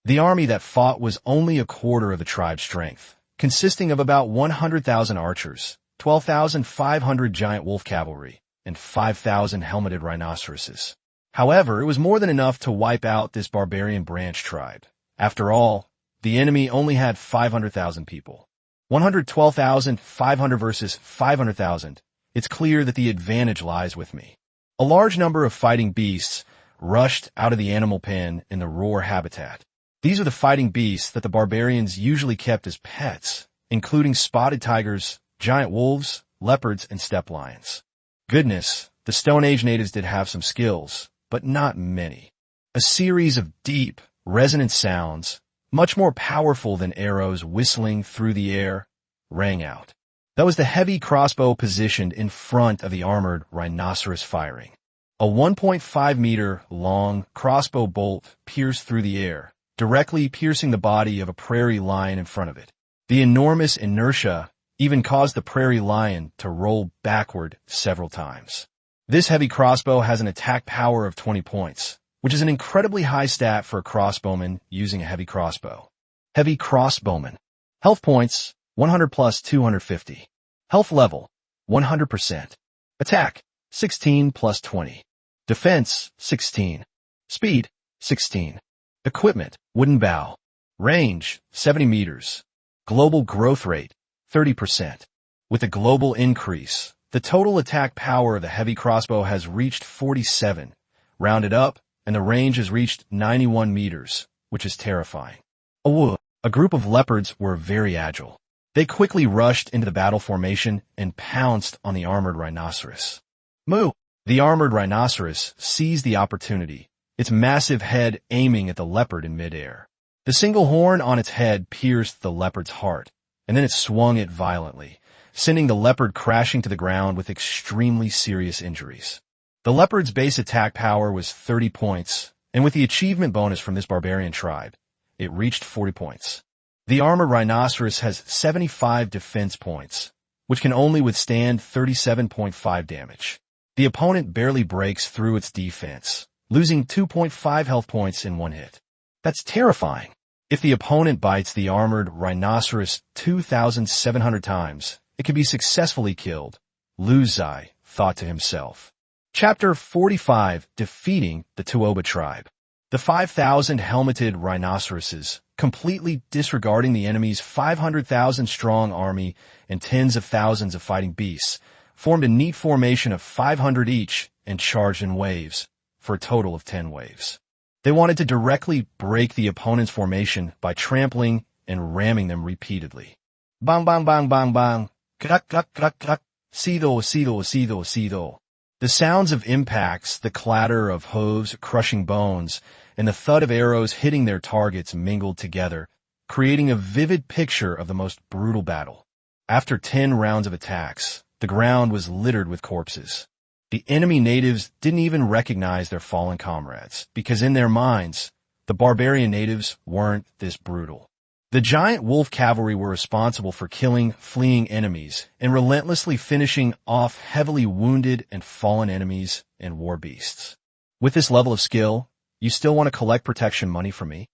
The army that fought was only a quarter of the tribe's strength, consisting of about 100,000 archers, 12,500 giant wolf cavalry, and 5,000 helmeted rhinoceroses. However, it was more than enough to wipe out this barbarian branch tribe. After all, the enemy only had 500,000 people. 112,500 versus 500,000. It's clear that the advantage lies with me. A large number of fighting beasts rushed out of the animal pen in the roar habitat. These are the fighting beasts that the barbarians usually kept as pets, including spotted tigers, giant wolves, leopards, and steppe lions. Goodness, the Stone Age natives did have some skills, but not many. A series of deep, resonant sounds, much more powerful than arrows whistling through the air, rang out. That was the heavy crossbow positioned in front of the armored rhinoceros firing. A 1.5-meter long crossbow bolt pierced through the air, directly piercing the body of a prairie lion in front of it. The enormous inertia even caused the prairie lion to roll backward several times. This heavy crossbow has an attack power of 20 points, which is an incredibly high stat for a crossbowman using a heavy crossbow. Heavy crossbowman. Health points, 100 plus 250. Health level, 100%. Attack, 16 plus 20. Defense, 16. Speed, 16. Equipment, wooden bow. Range, 70 meters. Global growth rate, 30%. With a global increase, the total attack power of the heavy crossbow has reached 47, rounded up, and the range has reached 91 meters, which is terrifying. A group of leopards were very agile. They quickly rushed into the battle formation and pounced on the armored rhinoceros. Moo! The armored rhinoceros seized the opportunity, its massive head aiming at the leopard in midair. The single horn on its head pierced the leopard's heart, and then it swung it violently, sending the leopard crashing to the ground with extremely serious injuries. The leopard's base attack power was 30 points, and with the achievement bonus from this barbarian tribe, it reached 40 points. The armored rhinoceros has 75 defense points, which can only withstand 37.5 damage. The opponent barely breaks through its defense, losing 2.5 health points in one hit. That's terrifying. If the opponent bites the armored rhinoceros 2,700 times, it can be successfully killed, Ziye thought to himself. Chapter 45, Defeating the Tuoba Tribe. The 5,000 helmeted rhinoceroses, completely disregarding the enemy's 500,000-strong army and tens of thousands of fighting beasts, formed a neat formation of 500 each and charged in waves, for a total of 10 waves. They wanted to directly break the opponent's formation by trampling and ramming them repeatedly. Bang bang bang bang bang, krak krak krak krak, sido sido sido sido. The sounds of impacts, the clatter of hooves crushing bones, and the thud of arrows hitting their targets mingled together, creating a vivid picture of the most brutal battle. After 10 rounds of attacks, the ground was littered with corpses. The enemy natives didn't even recognize their fallen comrades, because in their minds, the barbarian natives weren't this brutal. The giant wolf cavalry were responsible for killing fleeing enemies and relentlessly finishing off heavily wounded and fallen enemies and war beasts. With this level of skill, you still want to collect protection money from me?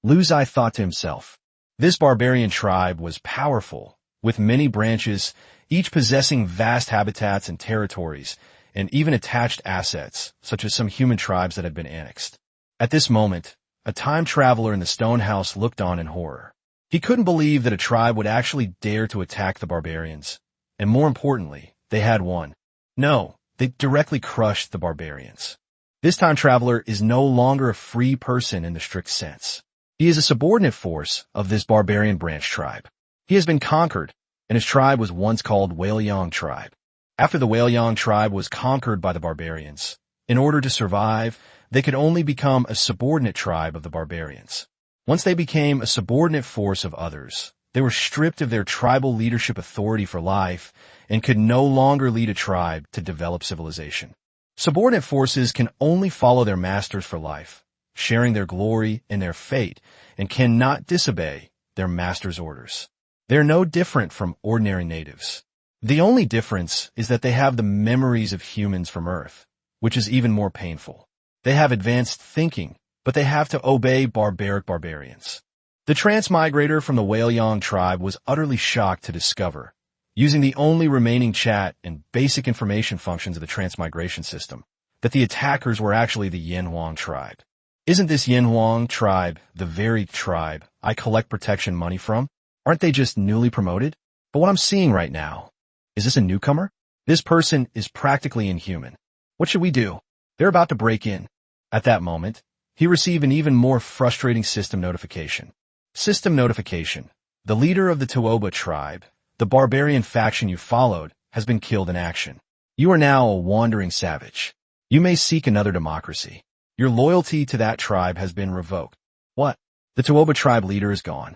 Ziye thought to himself. This barbarian tribe was powerful, with many branches, each possessing vast habitats and territories, and even attached assets, such as some human tribes that had been annexed. At this moment, a time traveler in the stone house looked on in horror. He couldn't believe that a tribe would actually dare to attack the barbarians, and more importantly, they had won. No, they directly crushed the barbarians. This time traveler is no longer a free person in the strict sense. He is a subordinate force of this barbarian branch tribe. He has been conquered, and his tribe was once called Wailing tribe. After the Wailing tribe was conquered by the barbarians, in order to survive, they could only become a subordinate tribe of the barbarians. Once they became a subordinate force of others, they were stripped of their tribal leadership authority for life and could no longer lead a tribe to develop civilization. Subordinate forces can only follow their masters for life, sharing their glory and their fate, and cannot disobey their master's orders. They're no different from ordinary natives. The only difference is that they have the memories of humans from Earth, which is even more painful. They have advanced thinking, but they have to obey barbaric barbarians. The transmigrator from the Wailing tribe was utterly shocked to discover, using the only remaining chat and basic information functions of the transmigration system, that the attackers were actually the Yanhuang tribe. Isn't this Yanhuang tribe the very tribe I collect protection money from? Aren't they just newly promoted? But what I'm seeing right now, is this a newcomer? This person is practically inhuman. What should we do? They're about to break in. At that moment, he received an even more frustrating system notification. System notification. The leader of the Tuoba tribe, the barbarian faction you followed, has been killed in action. You are now a wandering savage. You may seek another democracy. Your loyalty to that tribe has been revoked. What? The Tuoba tribe leader is gone.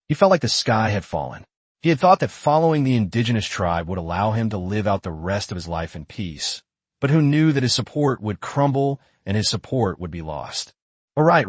He felt like the sky had fallen. He had thought that following the indigenous tribe would allow him to live out the rest of his life in peace, but who knew that his support would crumble and his support would be lost. All right,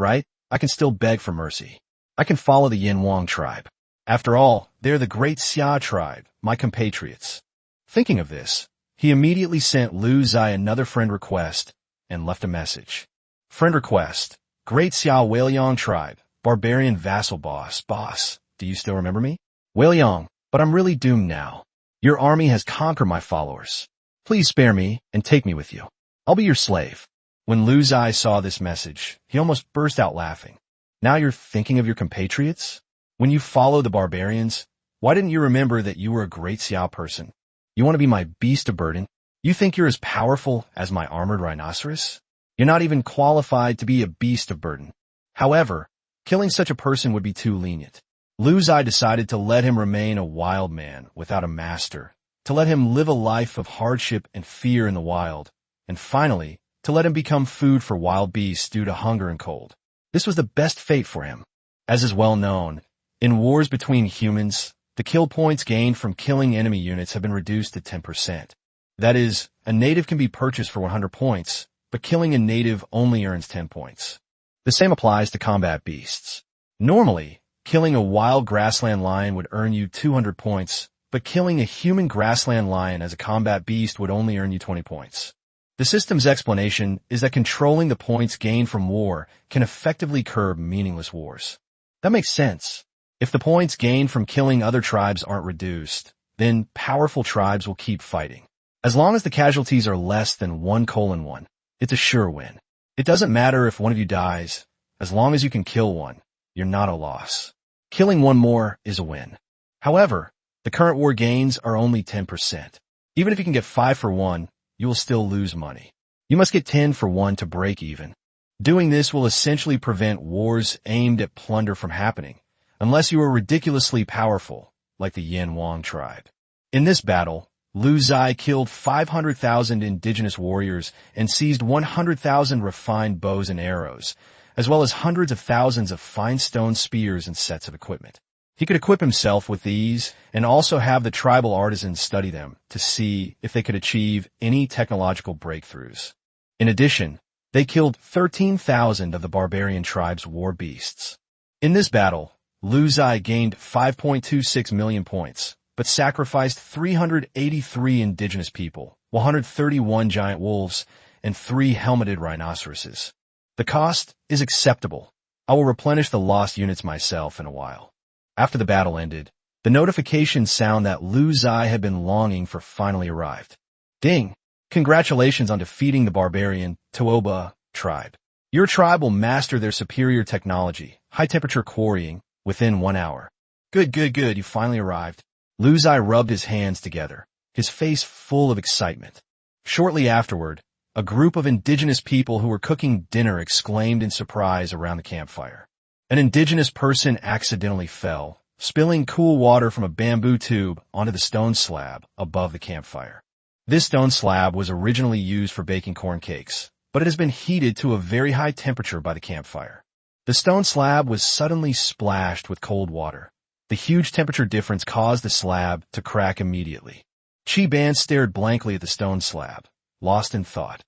I can still beg for mercy. I can follow the Yin Wang tribe. After all, they're the great Xia tribe, my compatriots. Thinking of this, he immediately sent Lu Ziye another friend request and left a message. Friend request, Great Xia Wailing tribe, barbarian vassal boss, do you still remember me? Wailing, but I'm really doomed now. Your army has conquered my followers. Please spare me and take me with you. I'll be your slave. When Lu Ziye saw this message, he almost burst out laughing. Now you're thinking of your compatriots? When you follow the barbarians, why didn't you remember that you were a great Xiao person? You want to be my beast of burden? You think you're as powerful as my armored rhinoceros? You're not even qualified to be a beast of burden. However, killing such a person would be too lenient. Lu Ziye decided to let him remain a wild man without a master, to let him live a life of hardship and fear in the wild, and finally, to let him become food for wild beasts due to hunger and cold. This was the best fate for him. As is well known, in wars between humans, the kill points gained from killing enemy units have been reduced to 10%. That is, a native can be purchased for 100 points, but killing a native only earns 10 points. The same applies to combat beasts. Normally, killing a wild grassland lion would earn you 200 points, but killing a human grassland lion as a combat beast would only earn you 20 points. The system's explanation is that controlling the points gained from war can effectively curb meaningless wars. That makes sense. If the points gained from killing other tribes aren't reduced, then powerful tribes will keep fighting. As long as the casualties are less than 1:1, it's a sure win. It doesn't matter if one of you dies, as long as you can kill one, you're not a loss. Killing one more is a win. However, the current war gains are only 10%. Even if you can get 5 for 1, you will still lose money. You must get 10 for 1 to break even. Doing this will essentially prevent wars aimed at plunder from happening, unless you are ridiculously powerful, like the Yin Wang tribe. In this battle, Lu Ziye killed 500,000 indigenous warriors and seized 100,000 refined bows and arrows, as well as hundreds of thousands of fine stone spears and sets of equipment. He could equip himself with these and also have the tribal artisans study them to see if they could achieve any technological breakthroughs. In addition, they killed 13,000 of the barbarian tribe's war beasts. In this battle, Lu Ziye gained 5.26 million points, but sacrificed 383 indigenous people, 131 giant wolves, and 3 helmeted rhinoceroses. The cost is acceptable. I will replenish the lost units myself in a while. After the battle ended, the notification sound that Lu Ziye had been longing for finally arrived. Ding! Congratulations on defeating the barbarian Toba tribe. Your tribe will master their superior technology, high-temperature quarrying, within 1 hour. Good, you finally arrived. Lu Ziye rubbed his hands together, his face full of excitement. Shortly afterward, a group of indigenous people who were cooking dinner exclaimed in surprise around the campfire. An indigenous person accidentally fell, spilling cool water from a bamboo tube onto the stone slab above the campfire. This stone slab was originally used for baking corn cakes, but it has been heated to a very high temperature by the campfire. The stone slab was suddenly splashed with cold water. The huge temperature difference caused the slab to crack immediately. Chi Ban stared blankly at the stone slab, lost in thought.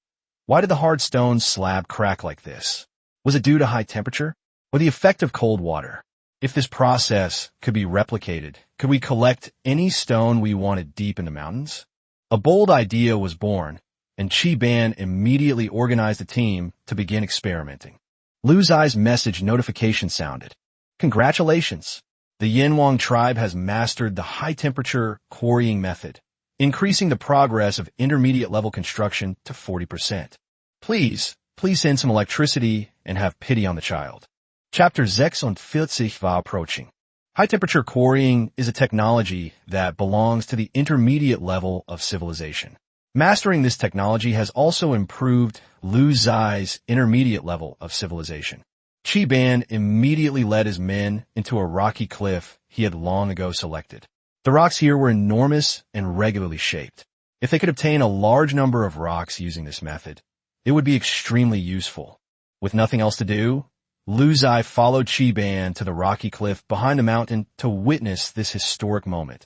Why did the hard stone slab crack like this? Was it due to high temperature, or the effect of cold water? If this process could be replicated, could we collect any stone we wanted deep in the mountains? A bold idea was born, and Chi Ban immediately organized a team to begin experimenting. Lu Ziye's message notification sounded. Congratulations! The Yin Wang tribe has mastered the high-temperature quarrying method, increasing the progress of intermediate-level construction to 40%. Please send some electricity and have pity on the child. Chapter 46 war approaching. High-temperature quarrying is a technology that belongs to the intermediate level of civilization. Mastering this technology has also improved Lu Ziye's intermediate level of civilization. Chi Ban immediately led his men into a rocky cliff he had long ago selected. The rocks here were enormous and regularly shaped. If they could obtain a large number of rocks using this method, it would be extremely useful. With nothing else to do, Lu Ziye followed Chi Ban to the rocky cliff behind the mountain to witness this historic moment,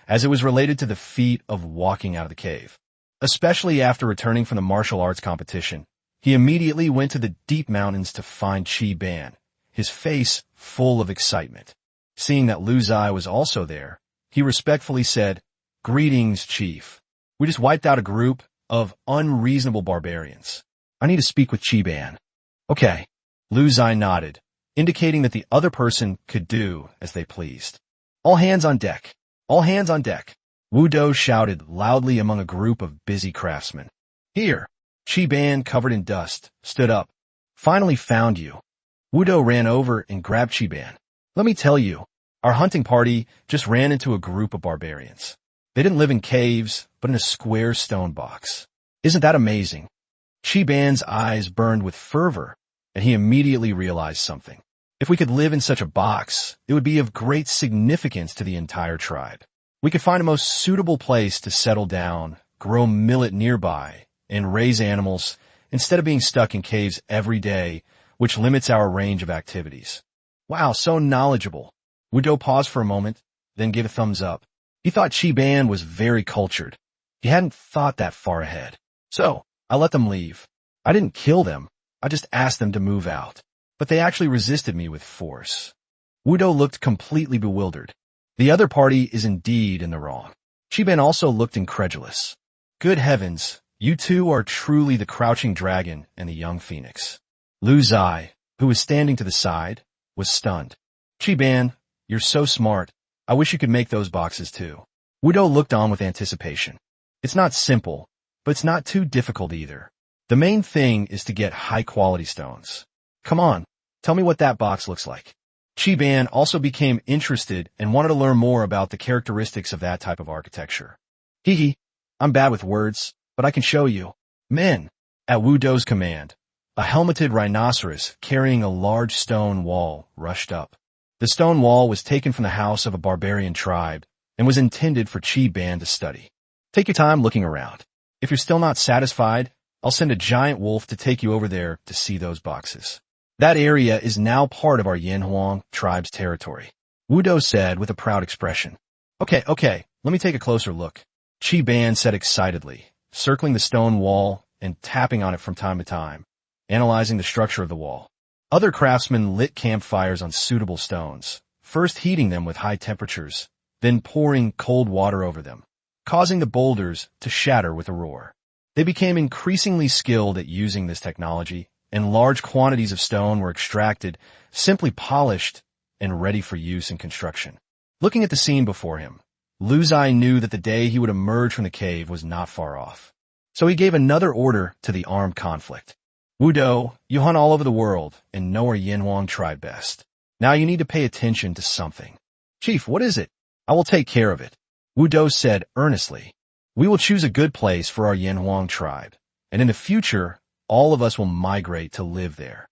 as it was related to the feat of walking out of the cave. Especially after returning from the martial arts competition, he immediately went to the deep mountains to find Chi Ban, his face full of excitement. Seeing that Ziye was also there, he respectfully said, "Greetings, Chief. We just wiped out a group of unreasonable barbarians. I need to speak with Chiban." "Okay." Ziye nodded, indicating that the other person could do as they pleased. "All hands on deck. All hands on deck." Wudo shouted loudly among a group of busy craftsmen. "Here." Chiban, covered in dust, stood up. "Finally found you." Wudo ran over and grabbed Chiban. "Let me tell you, our hunting party just ran into a group of barbarians. They didn't live in caves, but in a square stone box. Isn't that amazing?" Chiban's eyes burned with fervor, and he immediately realized something. If we could live in such a box, it would be of great significance to the entire tribe. We could find a most suitable place to settle down, grow millet nearby, and raise animals instead of being stuck in caves every day, which limits our range of activities. "Wow, so knowledgeable." Wudo paused for a moment, then gave a thumbs up. He thought Chiban was very cultured. He hadn't thought that far ahead. "So, I let them leave. I didn't kill them. I just asked them to move out. But they actually resisted me with force." Wudo looked completely bewildered. The other party is indeed in the wrong. Chiban also looked incredulous. "Good heavens, you two are truly the crouching dragon and the young phoenix." Ziye, who was standing to the side, was stunned. "Chiban, you're so smart. I wish you could make those boxes too." Wudo looked on with anticipation. "It's not simple, but it's not too difficult either. The main thing is to get high-quality stones. Come on, tell me what that box looks like." Chiban also became interested and wanted to learn more about the characteristics of that type of architecture. "Hee, I'm bad with words, but I can show you." "Men." At Wudo's command, a helmeted rhinoceros carrying a large stone wall rushed up. The stone wall was taken from the house of a barbarian tribe and was intended for Chiban to study. "Take your time looking around. If you're still not satisfied, I'll send a giant wolf to take you over there to see those boxes. That area is now part of our Yanhuang tribe's territory," Wudo said with a proud expression. Okay, let me take a closer look," Chiban said excitedly, circling the stone wall and tapping on it from time to time, analyzing the structure of the wall. Other craftsmen lit campfires on suitable stones, first heating them with high temperatures, then pouring cold water over them, causing the boulders to shatter with a roar. They became increasingly skilled at using this technology, and large quantities of stone were extracted, simply polished, and ready for use in construction. Looking at the scene before him, Ziye knew that the day he would emerge from the cave was not far off. So he gave another order to the armed conflict. "Wudo, you hunt all over the world and know our Yanhuang tribe best. Now you need to pay attention to something." "Chief, what is it?" "I will take care of it," Wudo said earnestly. "We will choose a good place for our Yanhuang tribe, and in the future, all of us will migrate to live there."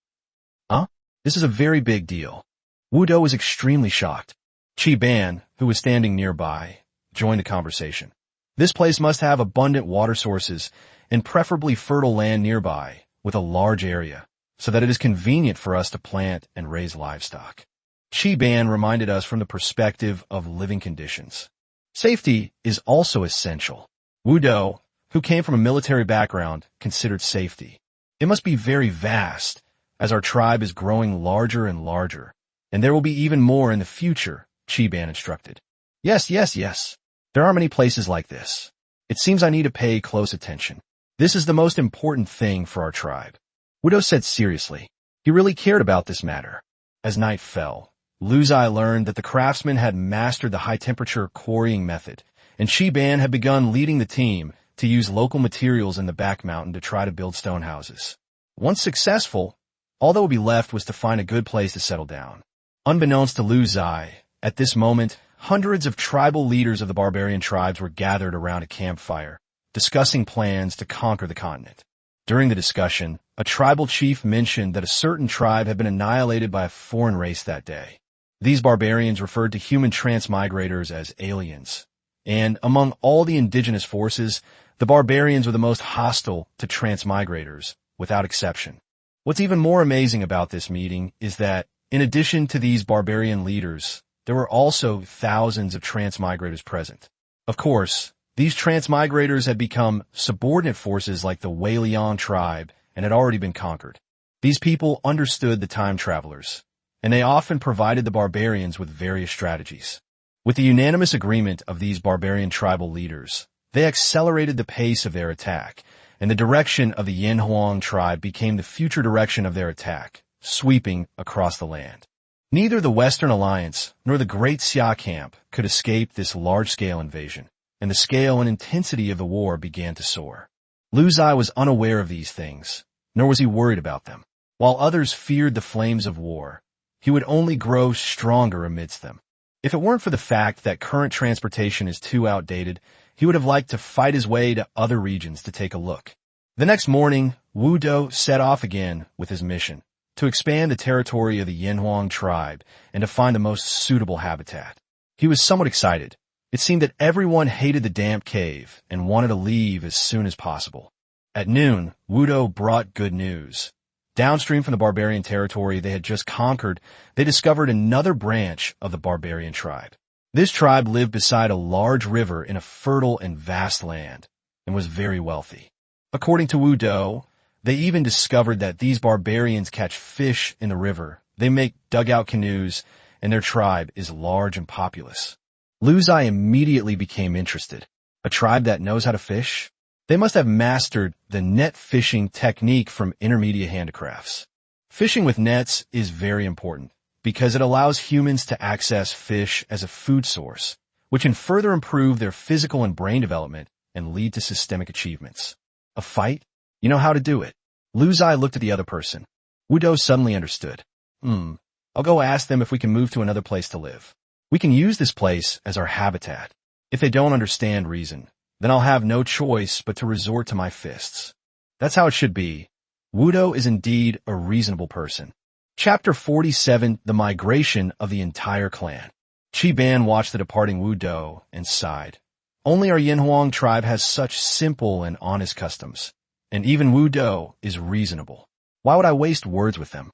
"Huh? This is a very big deal." Wudo was extremely shocked. Chiban, who was standing nearby, joined the conversation. "This place must have abundant water sources and preferably fertile land nearby with a large area, so that it is convenient for us to plant and raise livestock." Chiban reminded us from the perspective of living conditions. Safety is also essential. Wudo, who came from a military background, considered safety. "It must be very vast, as our tribe is growing larger and larger, and there will be even more in the future," Chiban instructed. Yes. There are many places like this. It seems I need to pay close attention. This is the most important thing for our tribe," Wudo said seriously. He really cared about this matter. As night fell, Ziye learned that the craftsmen had mastered the high-temperature quarrying method, and Chiban had begun leading the team to use local materials in the back mountain to try to build stone houses. Once successful, all that would be left was to find a good place to settle down. Unbeknownst to Ziye, at this moment, hundreds of tribal leaders of the barbarian tribes were gathered around a campfire, discussing plans to conquer the continent. During the discussion, a tribal chief mentioned that a certain tribe had been annihilated by a foreign race that day. These barbarians referred to human transmigrators as aliens, and among all the indigenous forces, the barbarians were the most hostile to transmigrators, without exception. What's even more amazing about this meeting is that, in addition to these barbarian leaders, there were also thousands of transmigrators present. Of course, these transmigrators had become subordinate forces like the Wailing tribe and had already been conquered. These people understood the time travelers, and they often provided the barbarians with various strategies. With the unanimous agreement of these barbarian tribal leaders, they accelerated the pace of their attack, and the direction of the Yinhuang tribe became the future direction of their attack, sweeping across the land. Neither the Western Alliance nor the Great Xia camp could escape this large-scale invasion, and the scale and intensity of the war began to soar. Lu Ziye was unaware of these things, nor was he worried about them. While others feared the flames of war, he would only grow stronger amidst them. If it weren't for the fact that current transportation is too outdated, he would have liked to fight his way to other regions to take a look. The next morning, Wu Do set off again with his mission, to expand the territory of the Yinhuang tribe and to find the most suitable habitat. He was somewhat excited. It seemed that everyone hated the damp cave and wanted to leave as soon as possible. At noon, Wu Do brought good news. Downstream from the barbarian territory they had just conquered, they discovered another branch of the barbarian tribe. This tribe lived beside a large river in a fertile and vast land, and was very wealthy. According to Wu Do, they even discovered that these barbarians catch fish in the river, they make dugout canoes, and their tribe is large and populous. Lu Ziye immediately became interested. A tribe that knows how to fish? They must have mastered the net fishing technique from intermediate handicrafts. Fishing with nets is very important because it allows humans to access fish as a food source, which can further improve their physical and brain development and lead to systemic achievements. A fight? You know how to do it. Lu Ziye looked at the other person. Wu Do suddenly understood. I'll go ask them if we can move to another place to live. We can use this place as our habitat. If they don't understand reason, then I'll have no choice but to resort to my fists. That's how it should be. Wu Do is indeed a reasonable person. Chapter 47, The Migration of the Entire Clan. Qi Ban watched the departing Wu Do and sighed. Only our Yinhuang tribe has such simple and honest customs, and even Wu Do is reasonable. Why would I waste words with them?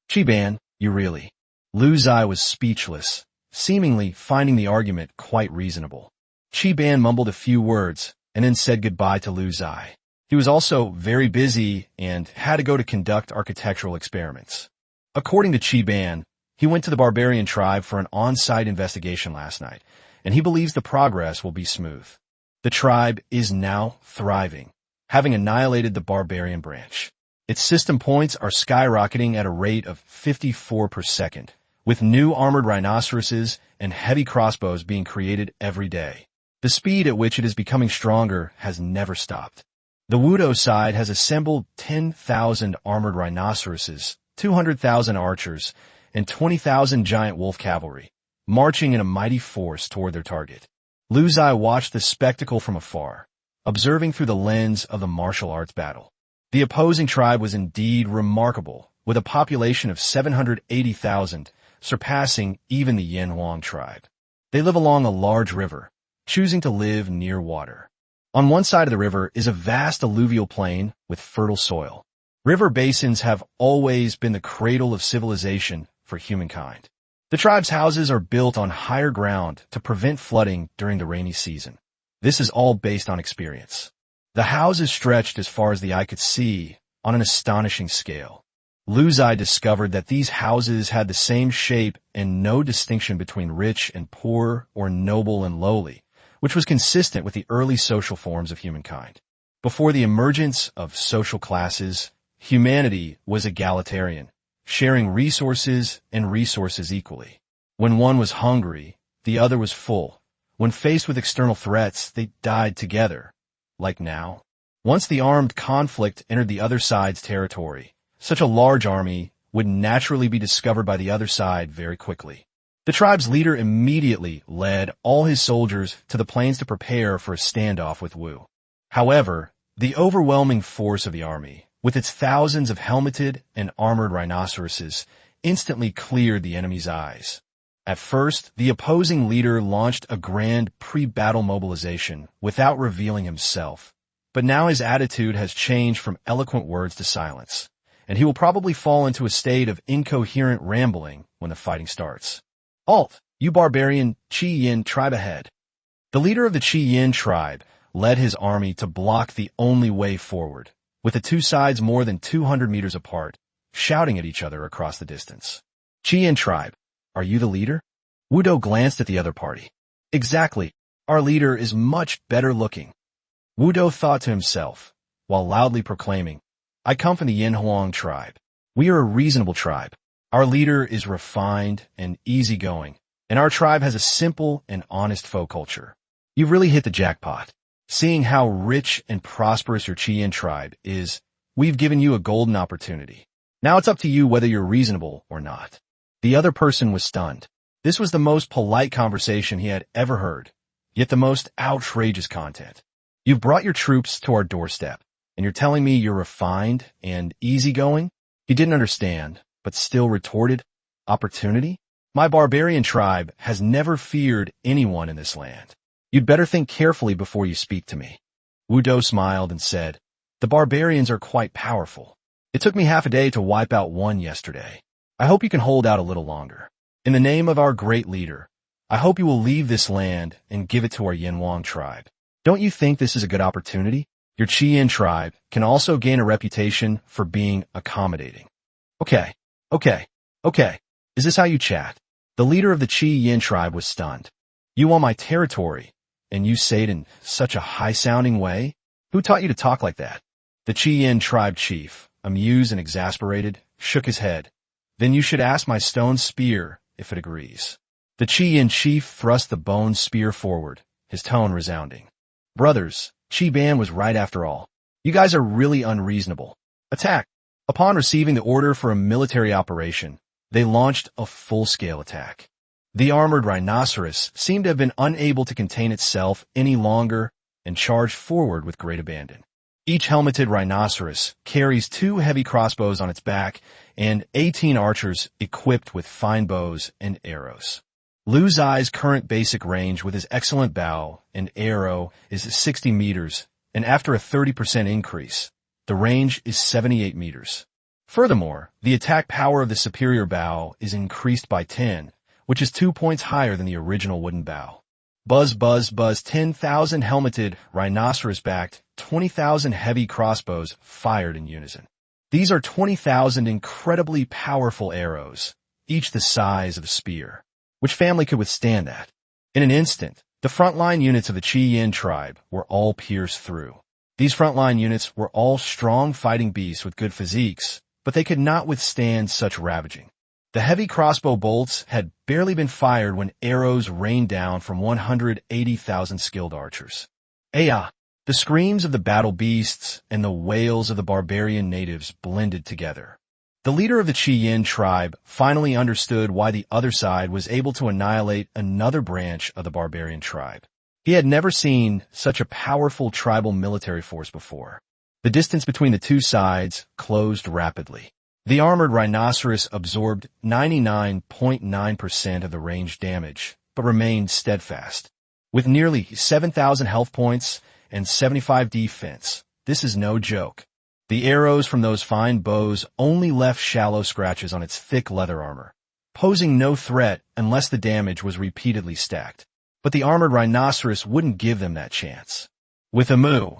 Qi Ban, you really... Lu Ziye was speechless, seemingly finding the argument quite reasonable. Qi Ban mumbled a few words and then said goodbye to Lu Ziye. He was also very busy and had to go to conduct architectural experiments. According to Qi Ban, he went to the barbarian tribe for an on-site investigation last night, and he believes the progress will be smooth. The tribe is now thriving, having annihilated the barbarian branch. Its system points are skyrocketing at a rate of 54 per second, with new armored rhinoceroses and heavy crossbows being created every day. The speed at which it is becoming stronger has never stopped. The Wu Do side has assembled 10,000 armored rhinoceroses, 200,000 archers, and 20,000 giant wolf cavalry, marching in a mighty force toward their target. Lu Ziye watched the spectacle from afar, observing through the lens of the martial arts battle. The opposing tribe was indeed remarkable, with a population of 780,000, surpassing even the Yinhuang tribe. They live along a large river, choosing to live near water. On one side of the river is a vast alluvial plain with fertile soil. River basins have always been the cradle of civilization for humankind. The tribe's houses are built on higher ground to prevent flooding during the rainy season. This is all based on experience. The houses stretched as far as the eye could see on an astonishing scale. Lu Ziye discovered that these houses had the same shape and no distinction between rich and poor or noble and lowly, which was consistent with the early social forms of humankind. Before the emergence of social classes, humanity was egalitarian, sharing resources and resources equally. When one was hungry, the other was full. When faced with external threats, they died together. Like now. Once the armed conflict entered the other side's territory, such a large army would naturally be discovered by the other side very quickly. The tribe's leader immediately led all his soldiers to the plains to prepare for a standoff with Wu. However, the overwhelming force of the army, with its thousands of helmeted and armored rhinoceroses, instantly cleared the enemy's eyes. At first, the opposing leader launched a grand pre-battle mobilization without revealing himself, but now his attitude has changed from eloquent words to silence, and he will probably fall into a state of incoherent rambling when the fighting starts. Halt, you barbarian Qi Yin tribe ahead. The leader of the Qi Yin tribe led his army to block the only way forward, with the two sides more than 200 meters apart, shouting at each other across the distance. Qian tribe, are you the leader? Wudo glanced at the other party. Exactly. Our leader is much better looking. Wudo thought to himself, while loudly proclaiming, I come from the Yinhuang tribe. We are a reasonable tribe. Our leader is refined and easygoing, and our tribe has a simple and honest folk culture. You've really hit the jackpot. Seeing how rich and prosperous your Qian tribe is, we've given you a golden opportunity. Now it's up to you whether you're reasonable or not. The other person was stunned. This was the most polite conversation he had ever heard, yet the most outrageous content. You've brought your troops to our doorstep, and you're telling me you're refined and easygoing? He didn't understand, but still retorted, opportunity? My barbarian tribe has never feared anyone in this land. You'd better think carefully before you speak to me. Wudo smiled and said, the barbarians are quite powerful. It took me half a day to wipe out one yesterday. I hope you can hold out a little longer. In the name of our great leader, I hope you will leave this land and give it to our Yinhuang tribe. Don't you think this is a good opportunity? Your Qian tribe can also gain a reputation for being accommodating. Okay. Is this how you chat? The leader of the Qian tribe was stunned. You want my territory, and you say it in such a high-sounding way? Who taught you to talk like that? The Qian tribe chief, amused and exasperated, shook his head. Then you should ask my stone spear if it agrees. The Qian chief thrust the bone spear forward, his tone resounding. Brothers, Ban was right after all. You guys are really unreasonable. Attack! Upon receiving the order for a military operation, they launched a full-scale attack. The armored rhinoceros seemed to have been unable to contain itself any longer and charged forward with great abandon. Each helmeted rhinoceros carries 2 heavy crossbows on its back and 18 archers equipped with fine bows and arrows. Lu Ziye's current basic range with his excellent bow and arrow is 60 meters, and after a 30% increase, the range is 78 meters. Furthermore, the attack power of the superior bow is increased by 10, which is 2 points higher than the original wooden bow. Buzz, buzz, buzz, 10,000 helmeted, rhinoceros-backed, 20,000 heavy crossbows fired in unison. These are 20,000 incredibly powerful arrows, each the size of a spear. Which family could withstand that? In an instant, the frontline units of the Qian tribe were all pierced through. These frontline units were all strong fighting beasts with good physiques, but they could not withstand such ravaging. The heavy crossbow bolts had barely been fired when arrows rained down from 180,000 skilled archers. Aya! The screams of the battle beasts and the wails of the barbarian natives blended together. The leader of the Qian tribe finally understood why the other side was able to annihilate another branch of the barbarian tribe. He had never seen such a powerful tribal military force before. The distance between the two sides closed rapidly. The armored rhinoceros absorbed 99.9% of the range damage, but remained steadfast. With nearly 7,000 health points and 75 defense, this is no joke. The arrows from those fine bows only left shallow scratches on its thick leather armor, posing no threat unless the damage was repeatedly stacked. But the armored rhinoceros wouldn't give them that chance. With a moo,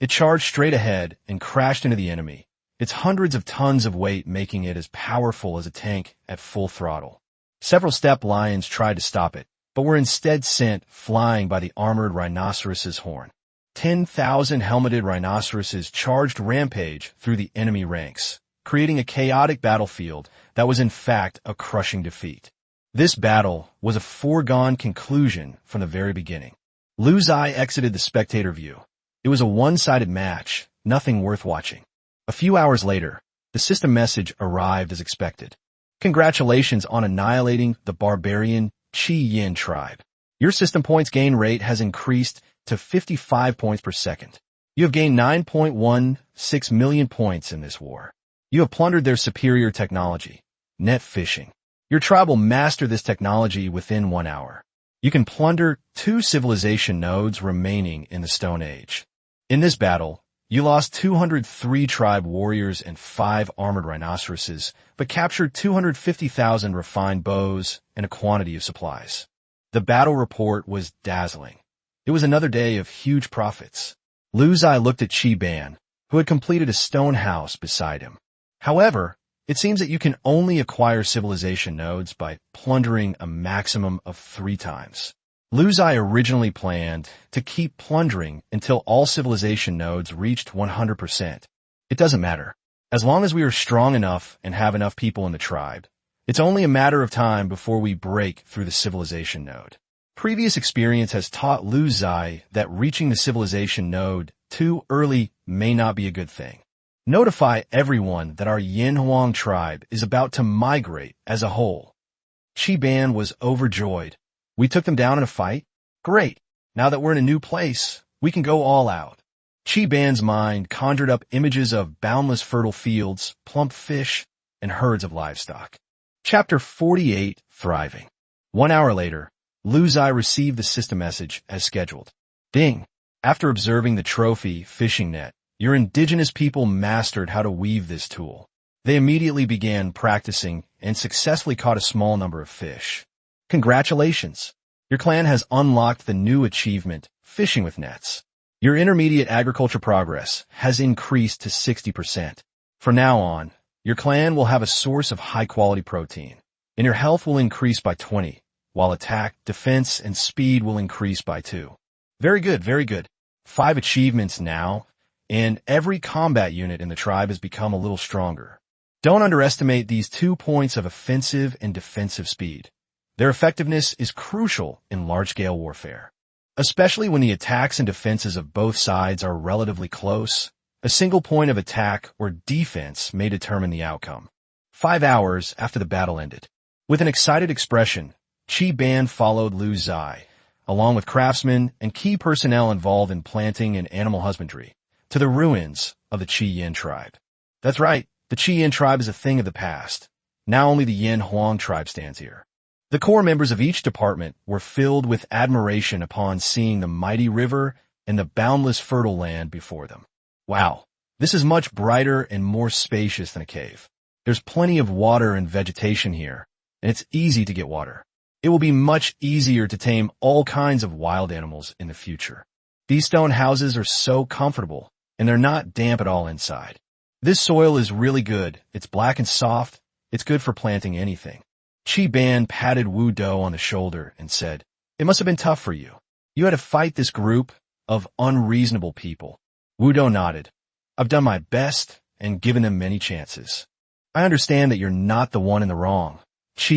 it charged straight ahead and crashed into the enemy, its hundreds of tons of weight making it as powerful as a tank at full throttle. Several steppe lions tried to stop it, but were instead sent flying by the armored rhinoceros's horn. 10,000 helmeted rhinoceroses charged rampage through the enemy ranks, creating a chaotic battlefield that was in fact a crushing defeat. This battle was a foregone conclusion from the very beginning. Lu Ziye exited the spectator view. It was a one-sided match, nothing worth watching. A few hours later, the system message arrived as expected. Congratulations on annihilating the barbarian Qian tribe. Your system points gain rate has increased to 55 points per second. You have gained 9.16 million points in this war. You have plundered their superior technology, net fishing. Your tribe will master this technology within 1 hour. You can plunder 2 civilization nodes remaining in the Stone Age. In this battle, you lost 203 tribe warriors and 5 armored rhinoceroses, but captured 250,000 refined bows and a quantity of supplies. The battle report was dazzling. It was another day of huge profits. Lu Ziye looked at Ban, who had completed a stone house beside him. However, It seems that you can only acquire civilization nodes by plundering a maximum of 3 times. Ziye originally planned to keep plundering until all civilization nodes reached 100%. It doesn't matter. As long as we are strong enough and have enough people in the tribe, it's only a matter of time before we break through the civilization node. Previous experience has taught Ziye that reaching the civilization node too early may not be a good thing. Notify everyone that our Yinhuang tribe is about to migrate as a whole. Ban was overjoyed. We took them down in a fight? Great. Now that we're in a new place, we can go all out. Ban's mind conjured up images of boundless fertile fields, plump fish, and herds of livestock. Chapter 48, Thriving. 1 hour later, Ziye received the system message as scheduled. Ding. After observing the trophy fishing net, your indigenous people mastered how to weave this tool. They immediately began practicing and successfully caught a small number of fish. Congratulations! Your clan has unlocked the new achievement, Fishing with Nets. Your intermediate agriculture progress has increased to 60%. From now on, your clan will have a source of high-quality protein, and your health will increase by 20, while attack, defense, and speed will increase by 2. Very good, very good. 5 achievements now, and every combat unit in the tribe has become a little stronger. Don't underestimate these 2 points of offensive and defensive speed. Their effectiveness is crucial in large-scale warfare. Especially when the attacks and defenses of both sides are relatively close, a single point of attack or defense may determine the outcome. 5 hours after the battle ended. With an excited expression, Ban followed Ziye, along with craftsmen and key personnel involved in planting and animal husbandry, to the ruins of the Yin tribe. That's right, the Yin tribe is a thing of the past. Now only the Yinhuang tribe stands here. The core members of each department were filled with admiration upon seeing the mighty river and the boundless fertile land before them. Wow, this is much brighter and more spacious than a cave. There's plenty of water and vegetation here, and it's easy to get water. It will be much easier to tame all kinds of wild animals in the future. These stone houses are so comfortable, and they're not damp at all inside. This soil is really good. It's black and soft. It's good for planting anything. Ban patted Wu Do on the shoulder and said, "It must have been tough for you. You had to fight this group of unreasonable people." Wu Do nodded. "I've done my best and given them many chances." "I understand that you're not the one in the wrong,"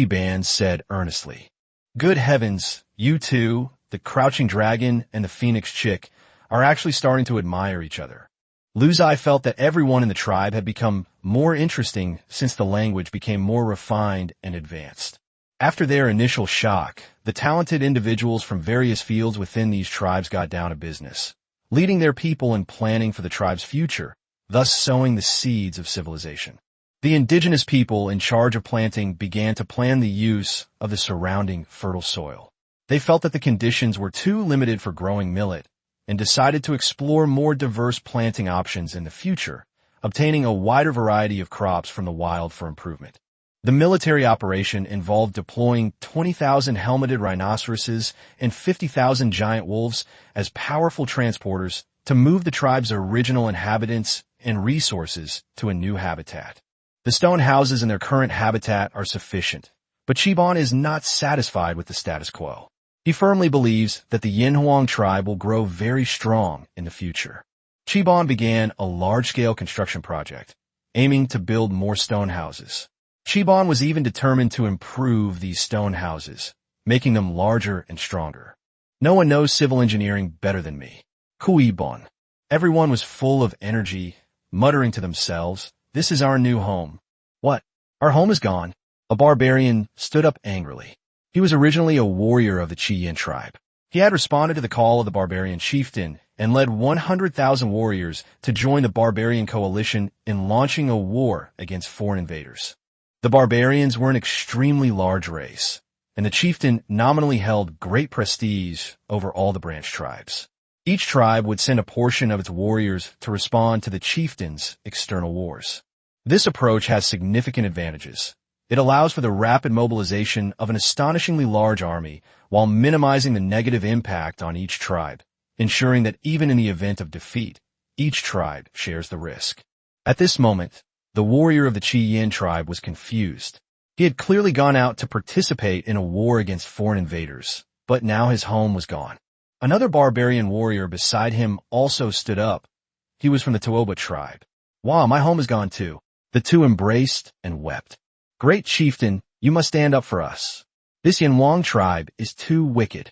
Ban said earnestly. "Good heavens, you two, the crouching dragon and the phoenix chick, are actually starting to admire each other." Ziye felt that everyone in the tribe had become more interesting since the language became more refined and advanced. After their initial shock, the talented individuals from various fields within these tribes got down to business, leading their people in planning for the tribe's future, thus sowing the seeds of civilization. The indigenous people in charge of planting began to plan the use of the surrounding fertile soil. They felt that the conditions were too limited for growing millet and decided to explore more diverse planting options in the future, obtaining a wider variety of crops from the wild for improvement. The military operation involved deploying 20,000 helmeted rhinoceroses and 50,000 giant wolves as powerful transporters to move the tribe's original inhabitants and resources to a new habitat. The stone houses in their current habitat are sufficient, but Ban is not satisfied with the status quo. He firmly believes that the Yinhuang tribe will grow very strong in the future. Ban began a large-scale construction project, aiming to build more stone houses. Ban was even determined to improve these stone houses, making them larger and stronger. "No one knows civil engineering better than me." Ban. Everyone was full of energy, muttering to themselves, "This is our new home." "What? Our home is gone?" A barbarian stood up angrily. He was originally a warrior of the Yin tribe. He had responded to the call of the barbarian chieftain and led 100,000 warriors to join the barbarian coalition in launching a war against foreign invaders. The barbarians were an extremely large race, and the chieftain nominally held great prestige over all the branch tribes. Each tribe would send a portion of its warriors to respond to the chieftain's external wars. This approach has significant advantages. It allows for the rapid mobilization of an astonishingly large army while minimizing the negative impact on each tribe, ensuring that even in the event of defeat, each tribe shares the risk. At this moment, the warrior of the Chi-Yin tribe was confused. He had clearly gone out to participate in a war against foreign invaders, but now his home was gone. Another barbarian warrior beside him also stood up. He was from the Tuoba tribe. "Wow, my home is gone too." The two embraced and wept. "Great chieftain, you must stand up for us. This Yanwang tribe is too wicked."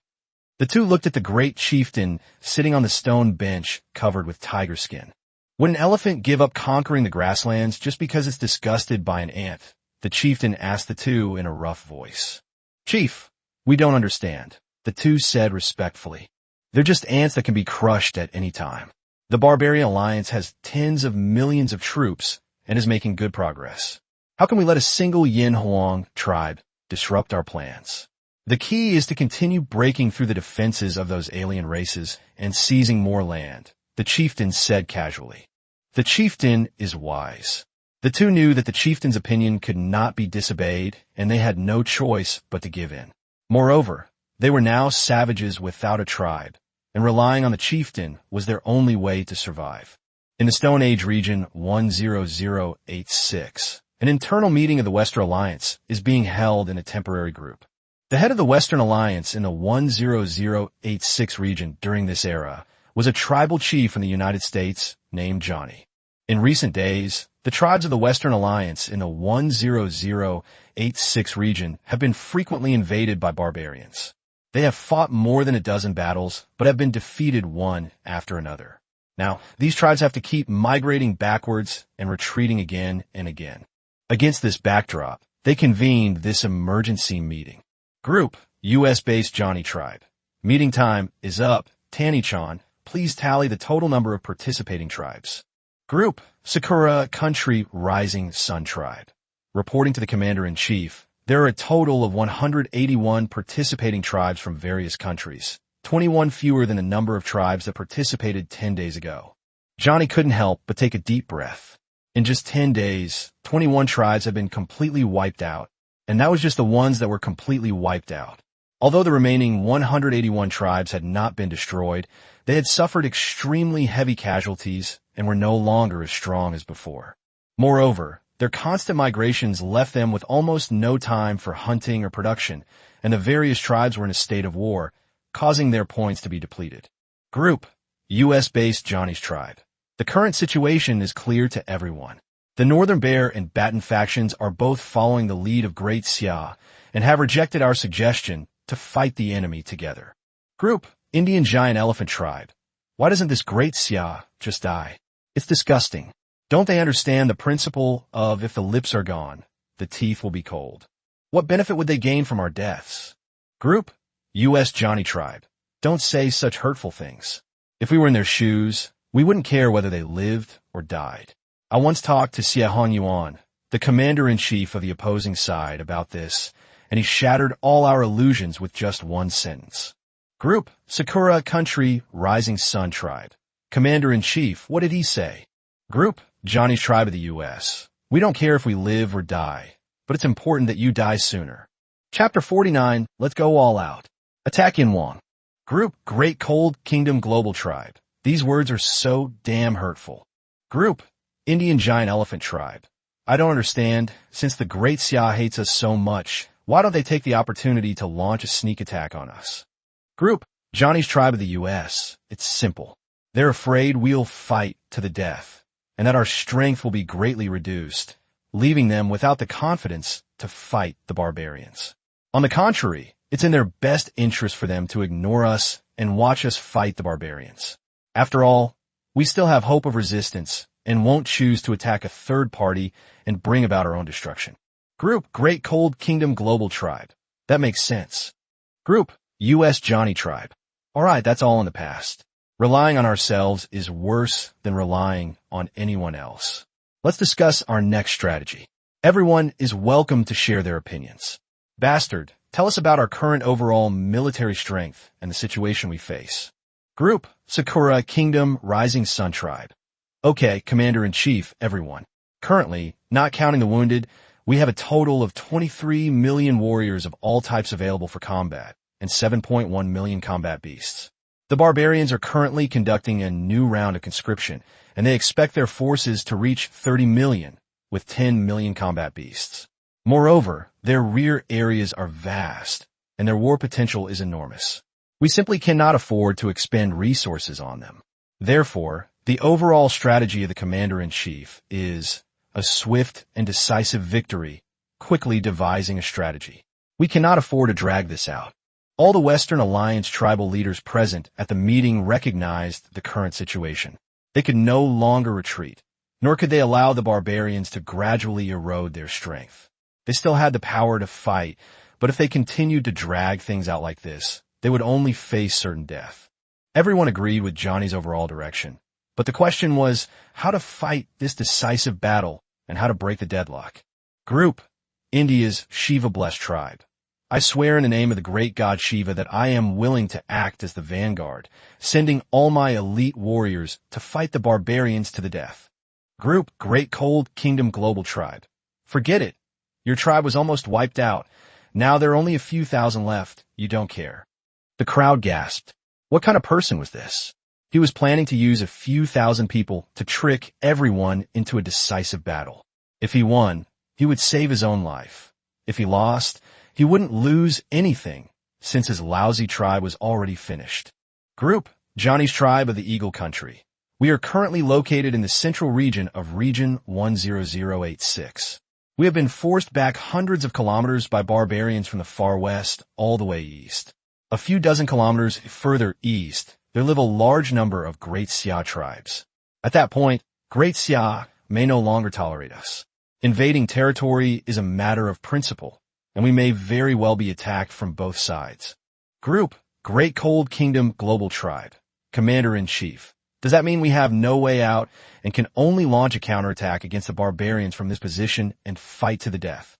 The two looked at the great chieftain sitting on the stone bench covered with tiger skin. Would an elephant give up conquering the grasslands just because it's disgusted by an ant? The chieftain asked the two in a rough voice. "Chief, we don't understand," the two said respectfully. "They're just ants that can be crushed at any time. The Barbarian Alliance has tens of millions of troops and is making good progress. How can we let a single Yin Huang tribe disrupt our plans? The key is to continue breaking through the defenses of those alien races and seizing more land," the chieftain said casually. The chieftain is wise. The two knew that the chieftain's opinion could not be disobeyed, and they had no choice but to give in. Moreover, they were now savages without a tribe, and relying on the chieftain was their only way to survive. In the Stone Age region 10086, an internal meeting of the Western Alliance is being held in a temporary group. The head of the Western Alliance in the 10086 region during this era was a tribal chief in the United States named Johnny. In recent days, the tribes of the Western Alliance in the 10086 region have been frequently invaded by barbarians. They have fought more than a dozen battles, but have been defeated one after another. Now, these tribes have to keep migrating backwards and retreating again and again. Against this backdrop, they convened this emergency meeting. Group, U.S.-based Johnny tribe. Meeting time is up. Tanny-chan, please tally the total number of participating tribes. Group, Sakura Country Rising Sun tribe. Reporting to the commander-in-chief, there are a total of 181 participating tribes from various countries, 21 fewer than the number of tribes that participated 10 days ago. Johnny couldn't help but take a deep breath. In just 10 days, 21 tribes have been completely wiped out, and that was just the ones that were completely wiped out. Although the remaining 181 tribes had not been destroyed, they had suffered extremely heavy casualties and were no longer as strong as before. Moreover, their constant migrations left them with almost no time for hunting or production, and the various tribes were in a state of war, causing their points to be depleted. Group, U.S.-based Johnny's tribe. The current situation is clear to everyone. The Northern Bear and Batten factions are both following the lead of Great Ziye and have rejected our suggestion to fight the enemy together. Group, Indian Giant Elephant tribe. Why doesn't this Great Ziye just die? It's disgusting. Don't they understand the principle of if the lips are gone, the teeth will be cold? What benefit would they gain from our deaths? Group, U.S. Johnny tribe. Don't say such hurtful things. If we were in their shoes, we wouldn't care whether they lived or died. I once talked to Xie Hongyuan, the commander-in-chief of the opposing side, about this, and he shattered all our illusions with just one sentence. Group, Sakura Country Rising Sun tribe. Commander-in-chief, what did he say? Group, Johnny's tribe of the U.S. We don't care if we live or die, but it's important that you die sooner. Chapter 49, Let's Go All Out. Attack Yanwang. Group, Great Cold Kingdom Global Tribe. These words are so damn hurtful. Group, Indian Giant Elephant tribe. I don't understand. Since the Great Ziye hates us so much, why don't they take the opportunity to launch a sneak attack on us? Group, Johnny's tribe of the U.S. It's simple. They're afraid we'll fight to the death, and that our strength will be greatly reduced, leaving them without the confidence to fight the barbarians. On the contrary, it's in their best interest for them to ignore us and watch us fight the barbarians. After all, we still have hope of resistance and won't choose to attack a third party and bring about our own destruction. Group, Great Cold Kingdom Global Tribe. That makes sense. Group, U.S. Johnny tribe. Alright, that's all in the past. Relying on ourselves is worse than relying on anyone else. Let's discuss our next strategy. Everyone is welcome to share their opinions. Bastard, tell us about our current overall military strength and the situation we face. Group, Sakura Kingdom Rising Sun tribe. Okay, Commander-in-Chief, everyone. Currently, not counting the wounded, we have a total of 23 million warriors of all types available for combat, and 7.1 million combat beasts. The barbarians are currently conducting a new round of conscription, and they expect their forces to reach 30 million, with 10 million combat beasts. Moreover, their rear areas are vast, and their war potential is enormous. We simply cannot afford to expend resources on them. Therefore, the overall strategy of the commander-in-chief is a swift and decisive victory, quickly devising a strategy. We cannot afford to drag this out. All the Western Alliance tribal leaders present at the meeting recognized the current situation. They could no longer retreat, nor could they allow the barbarians to gradually erode their strength. They still had the power to fight, but if they continued to drag things out like this, they would only face certain death. Everyone agreed with Johnny's overall direction, but the question was how to fight this decisive battle and how to break the deadlock. Group, India's Shiva-blessed tribe. I swear in the name of the great god Shiva that I am willing to act as the vanguard, sending all my elite warriors to fight the barbarians to the death. Group, Great Cold Kingdom Global Tribe. Forget it. Your tribe was almost wiped out. Now there are only a few thousand left. You don't care. The crowd gasped. What kind of person was this? He was planning to use a few thousand people to trick everyone into a decisive battle. If he won, he would save his own life. If he lost, he wouldn't lose anything, since his lousy tribe was already finished. Group, Johnny's tribe of the Eagle Country. We are currently located in the central region of Region 10086. We have been forced back hundreds of kilometers by barbarians from the far west all the way east. A few dozen kilometers further east, there live a large number of Great Ziye tribes. At that point, Great Ziye may no longer tolerate us. Invading territory is a matter of principle, and we may very well be attacked from both sides. Group, Great Cold Kingdom Global Tribe. Commander-in-Chief. Does that mean we have no way out and can only launch a counterattack against the barbarians from this position and fight to the death?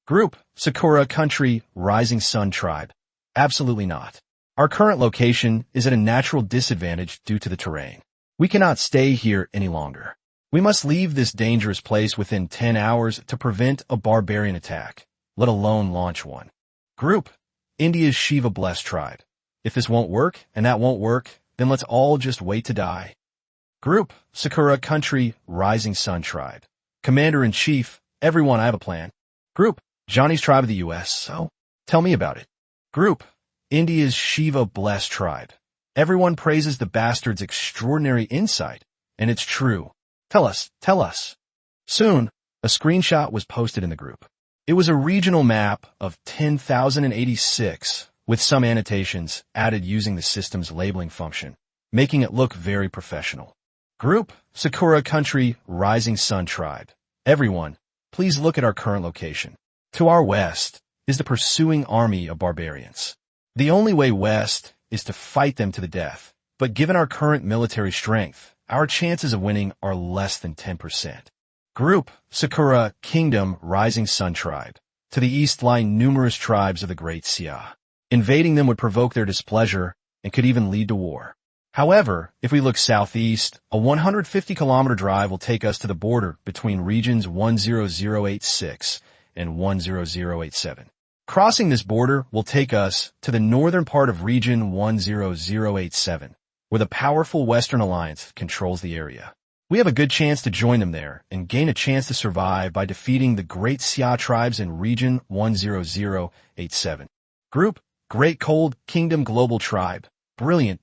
Group, Sakura Country Rising Sun Tribe. Absolutely not. Our current location is at a natural disadvantage due to the terrain. We cannot stay here any longer. We must leave this dangerous place within 10 hours to prevent a barbarian attack, let alone launch one. Group, India's Shiva-blessed tribe. If this won't work and that won't work, then let's all just wait to die. Group, Sakura Country Rising Sun Tribe. Commander-in-Chief, everyone, I have a plan. Group, Johnny's tribe of the U.S., so tell me about it. Group, India's Shiva-blessed tribe. Everyone praises the bastard's extraordinary insight, and it's true. Tell us. Soon, a screenshot was posted in the group. It was a regional map of 10,086 with some annotations added using the system's labeling function, making it look very professional. Group, Sakura Country Rising Sun Tribe. Everyone, please look at our current location. To our west is the pursuing army of barbarians. The only way west is to fight them to the death, but given our current military strength, our chances of winning are less than 10%. Group, Sakura Kingdom Rising Sun Tribe. To the east lie numerous tribes of the Great Ziye. Invading them would provoke their displeasure and could even lead to war. However, if we look southeast, a 150-kilometer drive will take us to the border between regions 10086 and 10087. Crossing this border will take us to the northern part of region 10087, where the powerful Western Alliance controls the area. We have a good chance to join them there and gain a chance to survive by defeating the Great Ziye tribes in region 10087. Group, Great Cold Kingdom Global Tribe. Brilliant.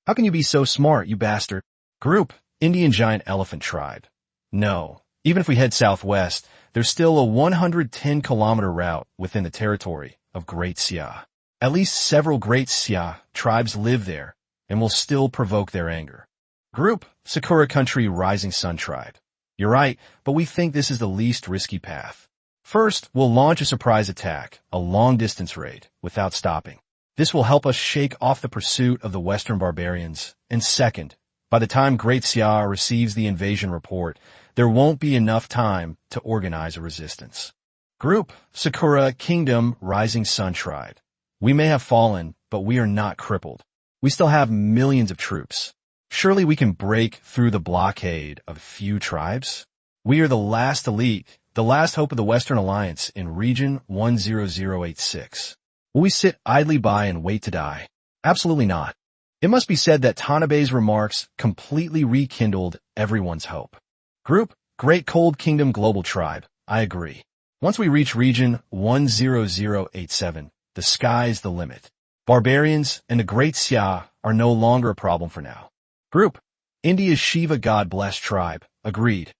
How can you be so smart, you bastard? Group, Indian Giant Elephant Tribe. No, even if we head southwest, there's still a 110-kilometer route within the territory of Great Ziye. At least several Great Ziye tribes live there and will still provoke their anger. Group, Sakura Country Rising Sun Tribe. You're right, but we think this is the least risky path. First, we'll launch a surprise attack, a long-distance raid, without stopping. This will help us shake off the pursuit of the Western barbarians. And second, by the time Great Ziye receives the invasion report, there won't be enough time to organize a resistance. Group, Sakura Kingdom Rising Sun Tribe. We may have fallen, but we are not crippled. We still have millions of troops. Surely we can break through the blockade of a few tribes? We are the last elite, the last hope of the Western Alliance in region 10086. Will we sit idly by and wait to die? Absolutely not. It must be said that Tanabe's remarks completely rekindled everyone's hope. Group, Great Cold Kingdom Global Tribe. I agree. Once we reach region 10087, the sky's the limit. Barbarians and the Great Ziye are no longer a problem for now. Group. India's Shiva God-blessed tribe. Agreed.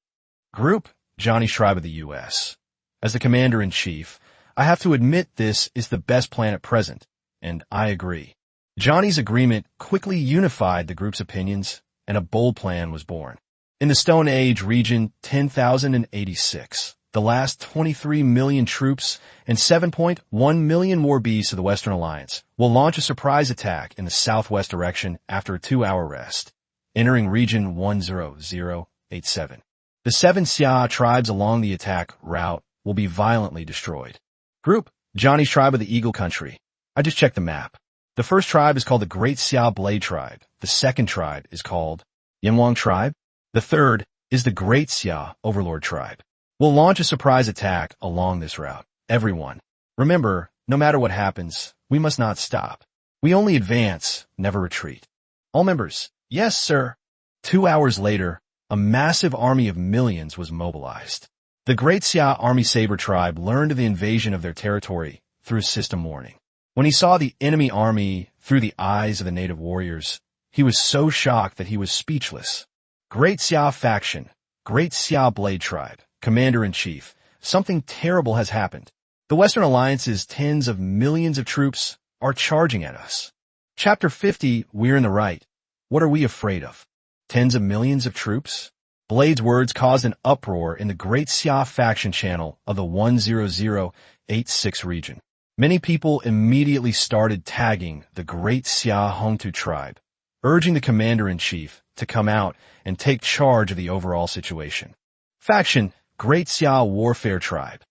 Group. Johnny's tribe of the U.S. As the commander-in-chief, I have to admit this is the best plan at present, and I agree. Johnny's agreement quickly unified the group's opinions, and a bold plan was born. In the Stone Age region 10,086, the last 23 million troops and 7.1 million war beasts of the Western Alliance will launch a surprise attack in the southwest direction after a 2-hour rest, entering region 10087. The 7 Ziye tribes along the attack route will be violently destroyed. Group. Johnny's tribe of the Eagle Country. I just checked the map. The first tribe is called the Great Ziye Blade Tribe. The second tribe is called Yinwang Tribe. The third is the Great Ziye Overlord Tribe. We'll launch a surprise attack along this route. Everyone, remember, no matter what happens, we must not stop. We only advance, never retreat. All members, yes, sir. 2 hours later, a massive army of millions was mobilized. The Great Ziye Army Saber Tribe learned of the invasion of their territory through system warning. When he saw the enemy army through the eyes of the native warriors, he was so shocked that he was speechless. Great Ziye Faction, Great Ziye Blade Tribe, Commander-in-Chief, something terrible has happened. The Western Alliance's tens of millions of troops are charging at us. Chapter 50, We're in the right. What are we afraid of? Tens of millions of troops? Blade's words caused an uproar in the Great Ziye Faction channel of the 10086 region. Many people immediately started tagging the Great Ziye Hongtu tribe, urging the commander-in-chief to come out and take charge of the overall situation. Faction, Great Ziye Warfare Tribe.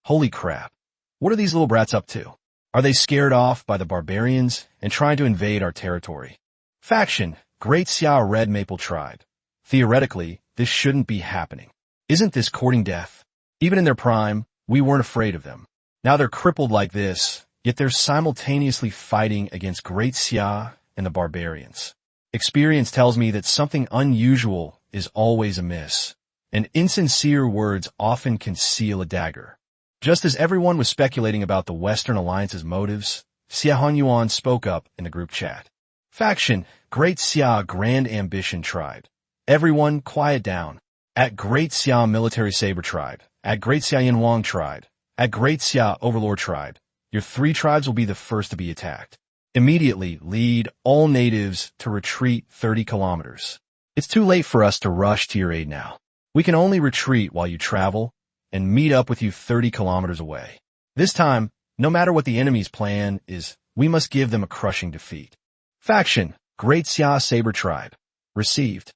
Holy crap. What are these little brats up to? Are they scared off by the barbarians and trying to invade our territory? Faction, Great Ziye Red Maple Tribe. Theoretically, this shouldn't be happening. Isn't this courting death? Even in their prime, we weren't afraid of them. Now they're crippled like this, yet they're simultaneously fighting against Great Ziye and the barbarians. Experience tells me that something unusual is always amiss, and insincere words often conceal a dagger. Just as everyone was speculating about the Western Alliance's motives, Xie Honyuan spoke up in the group chat. Faction, Great Ziye Grand Ambition Tribe. Everyone, quiet down. At Great Ziye Military Saber Tribe, at Great Ziye Yinwang Tribe, at Great Ziye Overlord Tribe, your 3 tribes will be the first to be attacked. Immediately lead all natives to retreat 30 kilometers. It's too late for us to rush to your aid now. We can only retreat while you travel and meet up with you 30 kilometers away. This time, no matter what the enemy's plan is, we must give them a crushing defeat. Faction, Great Ziye Saber Tribe. Received.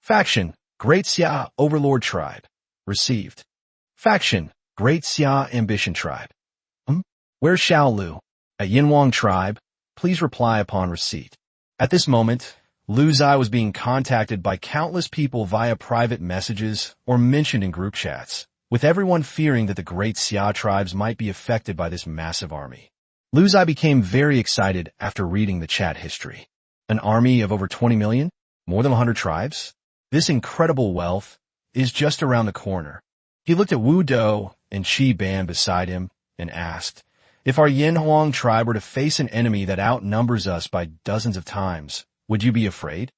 Faction, Great Ziye Overlord Tribe. Received. Faction, Great Ziye Ambition Tribe. Where's Xiaolu? At Yinwang Tribe, please reply upon receipt. At this moment, Lu Zai was being contacted by countless people via private messages or mentioned in group chats, with everyone fearing that the Great Ziye tribes might be affected by this massive army. Lu Zai became very excited after reading the chat history. An army of over 20 million? More than 100 tribes? This incredible wealth is just around the corner. He looked at Wu Do and Qi Ban beside him and asked, if our Yinhuang tribe were to face an enemy that outnumbers us by dozens of times, would you be afraid?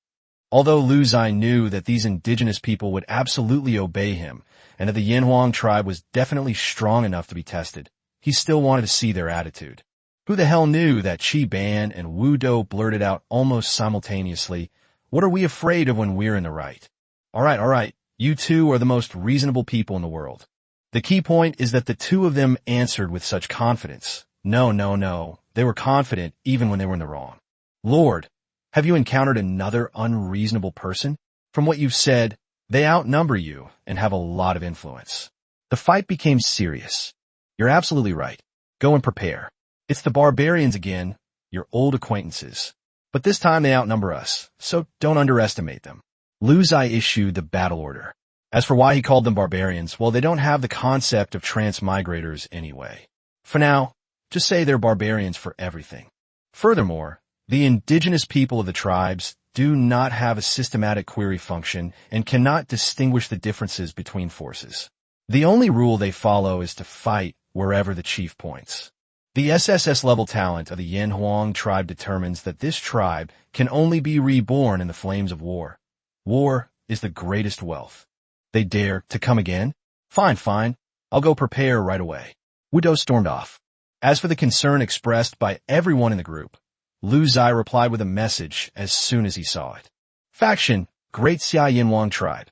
Although Lu Zai knew that these indigenous people would absolutely obey him and that the Yinhuang tribe was definitely strong enough to be tested, he still wanted to see their attitude. Who the hell knew that Qi Ban and Wu Do blurted out almost simultaneously, what are we afraid of when we're in the right? All right, you two are the most reasonable people in the world. The key point is that the two of them answered with such confidence. No. They were confident even when they were in the wrong. Lord, have you encountered another unreasonable person? From what you've said, they outnumber you and have a lot of influence. The fight became serious. You're absolutely right. Go and prepare. It's the barbarians again, your old acquaintances. But this time they outnumber us, so don't underestimate them. Lu Zai issued the battle order. As for why he called them barbarians, well, they don't have the concept of transmigrators anyway. For now, just say they're barbarians for everything. Furthermore, the indigenous people of the tribes do not have a systematic query function and cannot distinguish the differences between forces. The only rule they follow is to fight wherever the chief points. The SSS-level talent of the Yanhuang tribe determines that this tribe can only be reborn in the flames of war. War is the greatest wealth. They dare to come again? Fine. I'll go prepare right away. Wudo stormed off. As for the concern expressed by everyone in the group, Lu Ziye replied with a message as soon as he saw it. Faction, Great Xia Yanhuang tribe.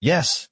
Yes,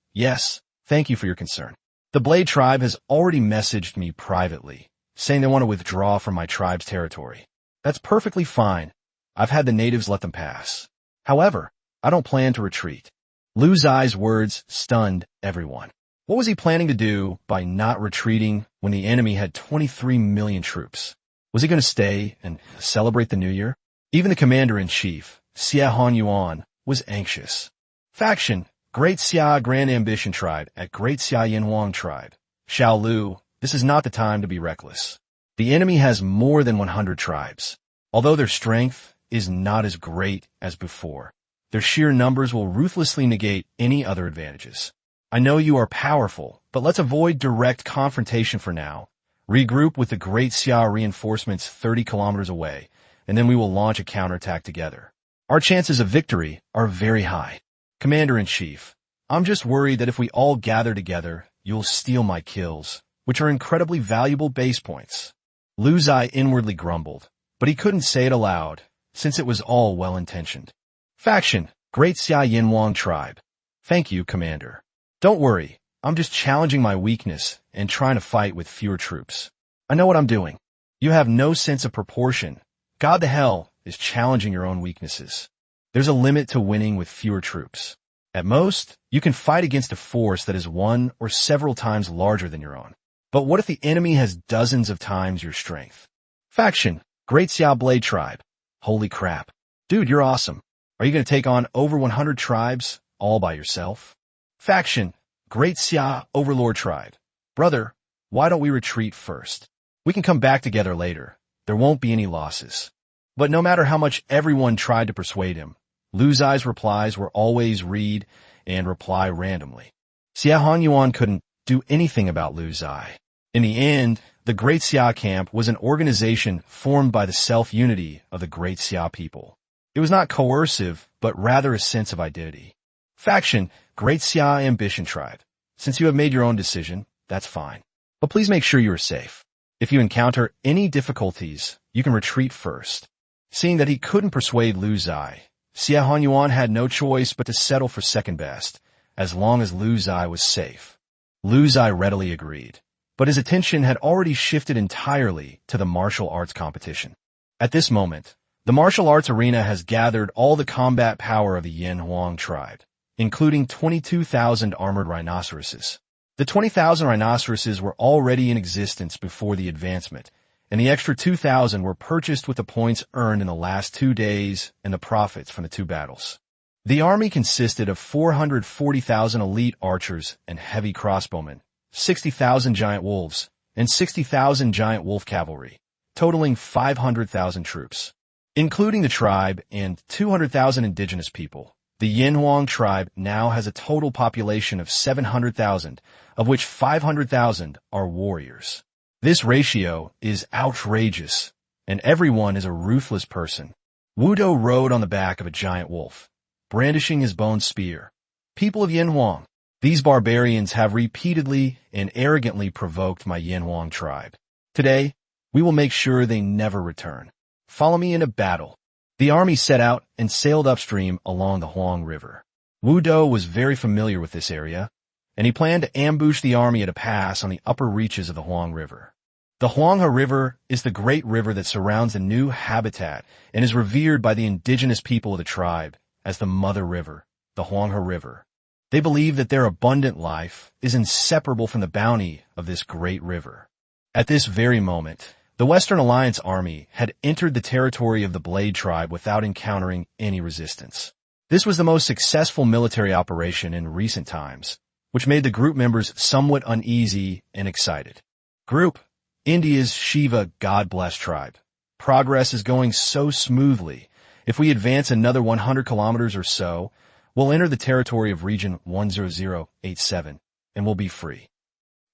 thank you for your concern. The Blade tribe has already messaged me privately, saying they want to withdraw from my tribe's territory. That's perfectly fine. I've had the natives let them pass. However, I don't plan to retreat. Lu Ziye's words stunned everyone. What was he planning to do by not retreating when the enemy had 23 million troops? Was he going to stay and celebrate the New Year? Even the commander-in-chief, Xia Honyuan, was anxious. Faction, Great Xia Grand Ambition tribe at Great Xia Yanhuang tribe. Xiao Lu, this is not the time to be reckless. The enemy has more than 100 tribes. Although their strength is not as great as before, their sheer numbers will ruthlessly negate any other advantages. I know you are powerful, but let's avoid direct confrontation for now. Regroup with the Great Xia reinforcements 30 kilometers away, and then we will launch a counterattack together. Our chances of victory are very high. Commander-in-Chief, I'm just worried that if we all gather together, you'll steal my kills, which are incredibly valuable base points. Lu Ziye inwardly grumbled, but he couldn't say it aloud, since it was all well-intentioned. Faction, Great Xia Yanhuang tribe. Thank you, Commander. Don't worry, I'm just challenging my weakness and trying to fight with fewer troops. I know what I'm doing. You have no sense of proportion. God the hell is challenging your own weaknesses. There's a limit to winning with fewer troops. At most, you can fight against a force that is one or several times larger than your own. But what if the enemy has dozens of times your strength? Faction, Great Xia Blade tribe. Holy crap. Dude, you're awesome. Are you going to take on over 100 tribes all by yourself? Faction, Great Xia Overlord tribe. Brother, why don't we retreat first? We can come back together later. There won't be any losses. But no matter how much everyone tried to persuade him, Lu Ziye's replies were always read and reply randomly. Xia Honyuan couldn't do anything about Lu Ziye. In the end, the Great Xia camp was an organization formed by the self-unity of the Great Xia people. It was not coercive, but rather a sense of identity. Faction, Great Xia Ambition tribe. Since you have made your own decision, that's fine. But please make sure you are safe. If you encounter any difficulties, you can retreat first. Seeing that he couldn't persuade Lu Ziye, Xia Honyuan had no choice but to settle for second best, as long as Lu Ziye was safe. Lu Ziye readily agreed, but his attention had already shifted entirely to the martial arts competition. At this moment, the martial arts arena has gathered all the combat power of the Yanhuang tribe, including 22,000 armored rhinoceroses. The 20,000 rhinoceroses were already in existence before the advancement, and the extra 2,000 were purchased with the points earned in the last 2 days and the profits from the 2 battles. The army consisted of 440,000 elite archers and heavy crossbowmen, 60,000 giant wolves, and 60,000 giant wolf cavalry, totaling 500,000 troops. Including the tribe and 200,000 indigenous people, the Yanhuang tribe now has a total population of 700,000, of which 500,000 are warriors. This ratio is outrageous, and everyone is a ruthless person. Wudo rode on the back of a giant wolf, brandishing his bone spear. People of Yanhuang, these barbarians have repeatedly and arrogantly provoked my Yanhuang tribe. Today, we will make sure they never return. Follow me into battle. The army set out and sailed upstream along the Huang River. Wudo was very familiar with this area, and he planned to ambush the army at a pass on the upper reaches of the Huang River. The Huanghe River is the great river that surrounds the new habitat and is revered by the indigenous people of the tribe as the mother river, the Huanghe River. They believe that their abundant life is inseparable from the bounty of this great river. At this very moment, the Western Alliance Army had entered the territory of the Blade tribe without encountering any resistance. This was the most successful military operation in recent times, which made the group members somewhat uneasy and excited. Group, India's Shiva God-blessed tribe. Progress is going so smoothly, If we advance another 100 kilometers or so, we'll enter the territory of region 10087, and we'll be free.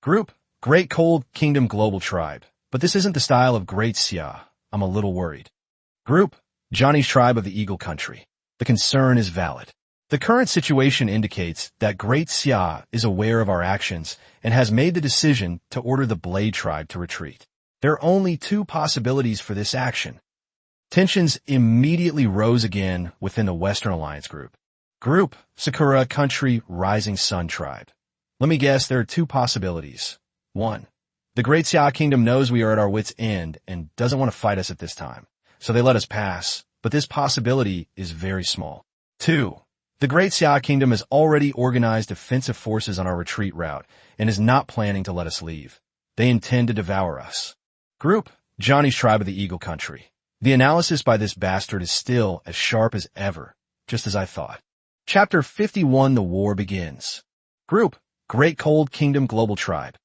Group, Great Cold Kingdom Global Tribe. But this isn't the style of Great Ziye. I'm a little worried. Group, Johnny's Tribe of the Eagle Country. The concern is valid. The current situation indicates that Great Ziye is aware of our actions and has made the decision to order the Blade Tribe to retreat. There are only two possibilities for this action. Tensions immediately rose again within the Western Alliance group. Group, Sakura Country Rising Sun Tribe. Let me guess, there are two possibilities. 1. The Great Ziye Kingdom knows we are at our wits' end and doesn't want to fight us at this time, so they let us pass, but this possibility is very small. 2. The Great Ziye Kingdom has already organized defensive forces on our retreat route and is not planning to let us leave. They intend to devour us. Group, Johnny's Tribe of the Eagle Country. The analysis by this bastard is still as sharp as ever, just as I thought. Chapter 51, The War Begins. Group, Great Cold Kingdom Global Tribe.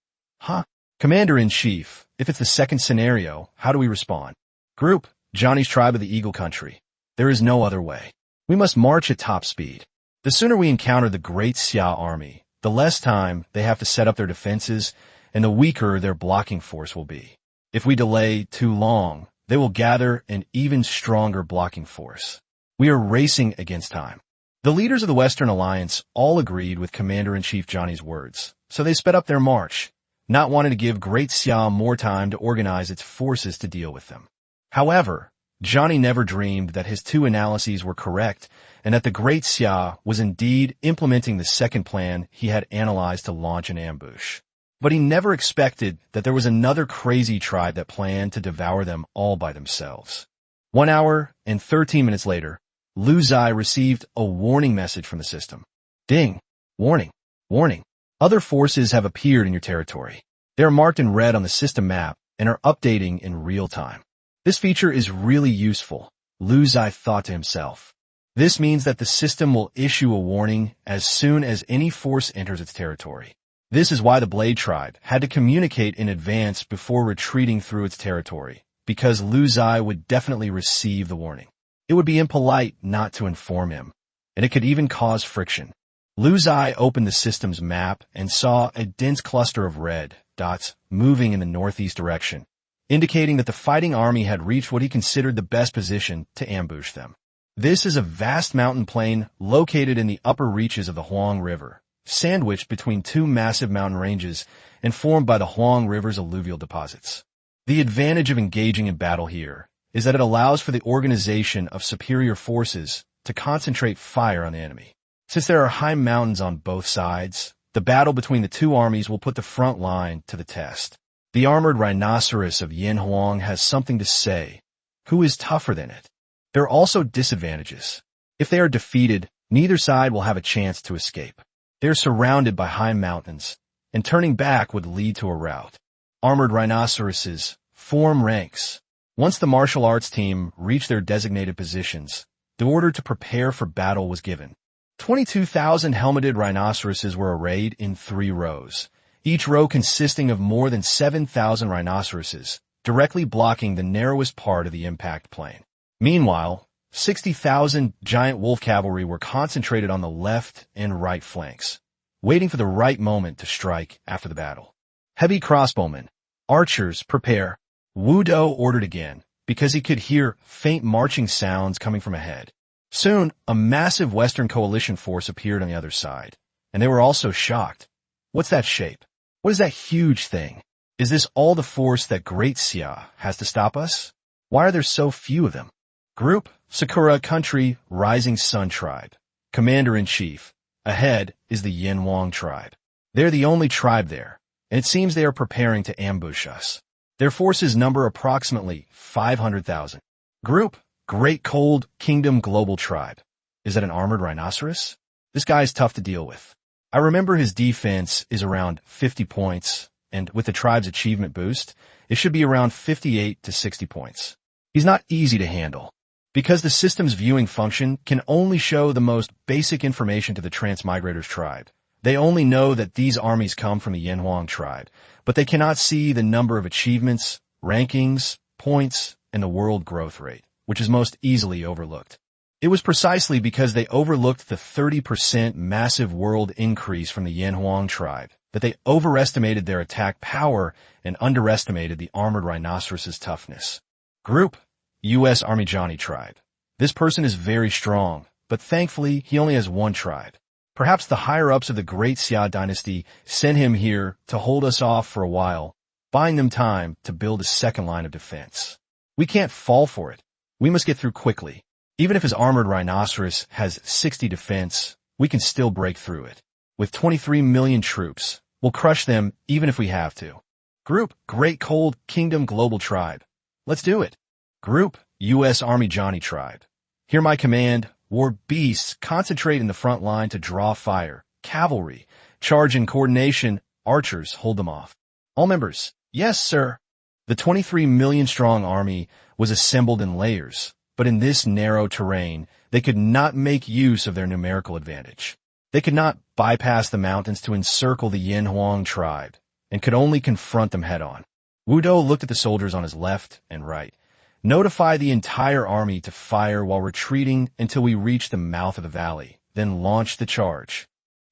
Huh? Commander-in-Chief, if it's the second scenario, how do we respond? Group, Johnny's Tribe of the Eagle Country. There is no other way. We must march at top speed. The sooner we encounter the Great Ziye army, the less time they have to set up their defenses, and the weaker their blocking force will be. If we delay too long, they will gather an even stronger blocking force. We are racing against time. The leaders of the Western Alliance all agreed with Commander-in-Chief Johnny's words, so they sped up their march, not wanting to give Great Ziye more time to organize its forces to deal with them. However, Johnny never dreamed that his two analyses were correct and that the Great Ziye was indeed implementing the second plan he had analyzed to launch an ambush. But he never expected that there was another crazy tribe that planned to devour them all by themselves. 1 hour and 13 minutes later, Ziye received a warning message from the system. Ding! Warning! Warning! Other forces have appeared in your territory. They are marked in red on the system map and are updating in real time. This feature is really useful, Ziye thought to himself. This means that the system will issue a warning as soon as any force enters its territory. This is why the Blade Tribe had to communicate in advance before retreating through its territory, because Ziye would definitely receive the warning. It would be impolite not to inform him, and it could even cause friction. Ziye opened the system's map and saw a dense cluster of red dots moving in the northeast direction, indicating that the fighting army had reached what he considered the best position to ambush them. This is a vast mountain plain located in the upper reaches of the Huang River, sandwiched between two massive mountain ranges and formed by the Huang River's alluvial deposits. The advantage of engaging in battle here is that it allows for the organization of superior forces to concentrate fire on the enemy. Since there are high mountains on both sides, the battle between the two armies will put the front line to the test. The armored rhinoceros of Yin Huang has something to say. Who is tougher than it? There are also disadvantages. If they are defeated, neither side will have a chance to escape. They are surrounded by high mountains, and turning back would lead to a rout. Armored rhinoceroses form ranks. Once the martial arts team reached their designated positions, the order to prepare for battle was given. 22,000 helmeted rhinoceroses were arrayed in 3 rows, each row consisting of more than 7,000 rhinoceroses, directly blocking the narrowest part of the impact plane. Meanwhile, 60,000 giant wolf cavalry were concentrated on the left and right flanks, waiting for the right moment to strike after the battle. Heavy crossbowmen, archers, prepare. Wu Do ordered again, because he could hear faint marching sounds coming from ahead. Soon, a massive Western coalition force appeared on the other side, and they were also shocked. What's that shape? What is that huge thing? Is this all the force that Great Ziye has to stop us? Why are there so few of them? Group, Sakura Country Rising Sun Tribe. Commander-in-Chief. Ahead is the Yin Huang tribe. They're the only tribe there, and it seems they are preparing to ambush us. Their forces number approximately 500,000. Group, Great Cold Kingdom Global Tribe. Is that an armored rhinoceros? This guy is tough to deal with. I remember his defense is around 50 points, and with the tribe's achievement boost, it should be around 58 to 60 points. He's not easy to handle, because the system's viewing function can only show the most basic information to the Transmigrators tribe. They only know that these armies come from the Yin Huang tribe, but they cannot see the number of achievements, rankings, points, and the world growth rate, which is most easily overlooked. It was precisely because they overlooked the 30% massive world increase from the Yanhuang tribe that they overestimated their attack power and underestimated the armored rhinoceros's toughness. Group: U.S. Army Johnny tribe. This person is very strong, but thankfully he only has one tribe. Perhaps the higher-ups of the Great Xia dynasty sent him here to hold us off for a while, buying them time to build a second line of defense. We can't fall for it. We must get through quickly. Even if his armored rhinoceros has 60 defense, we can still break through it. With 23 million troops, we'll crush them even if we have to. Group: Great Cold Kingdom Global Tribe. Let's do it. Group: U.S. Army Johnny tribe. Hear my command. War beasts concentrate in the front line to draw fire. Cavalry charge in coordination. Archers hold them off. All members. Yes, sir. The 23 million strong army was assembled in layers, but in this narrow terrain, they could not make use of their numerical advantage. They could not bypass the mountains to encircle the Yanhuang tribe, and could only confront them head-on. Wudo looked at the soldiers on his left and right. Notify the entire army to fire while retreating until we reach the mouth of the valley, then launch the charge.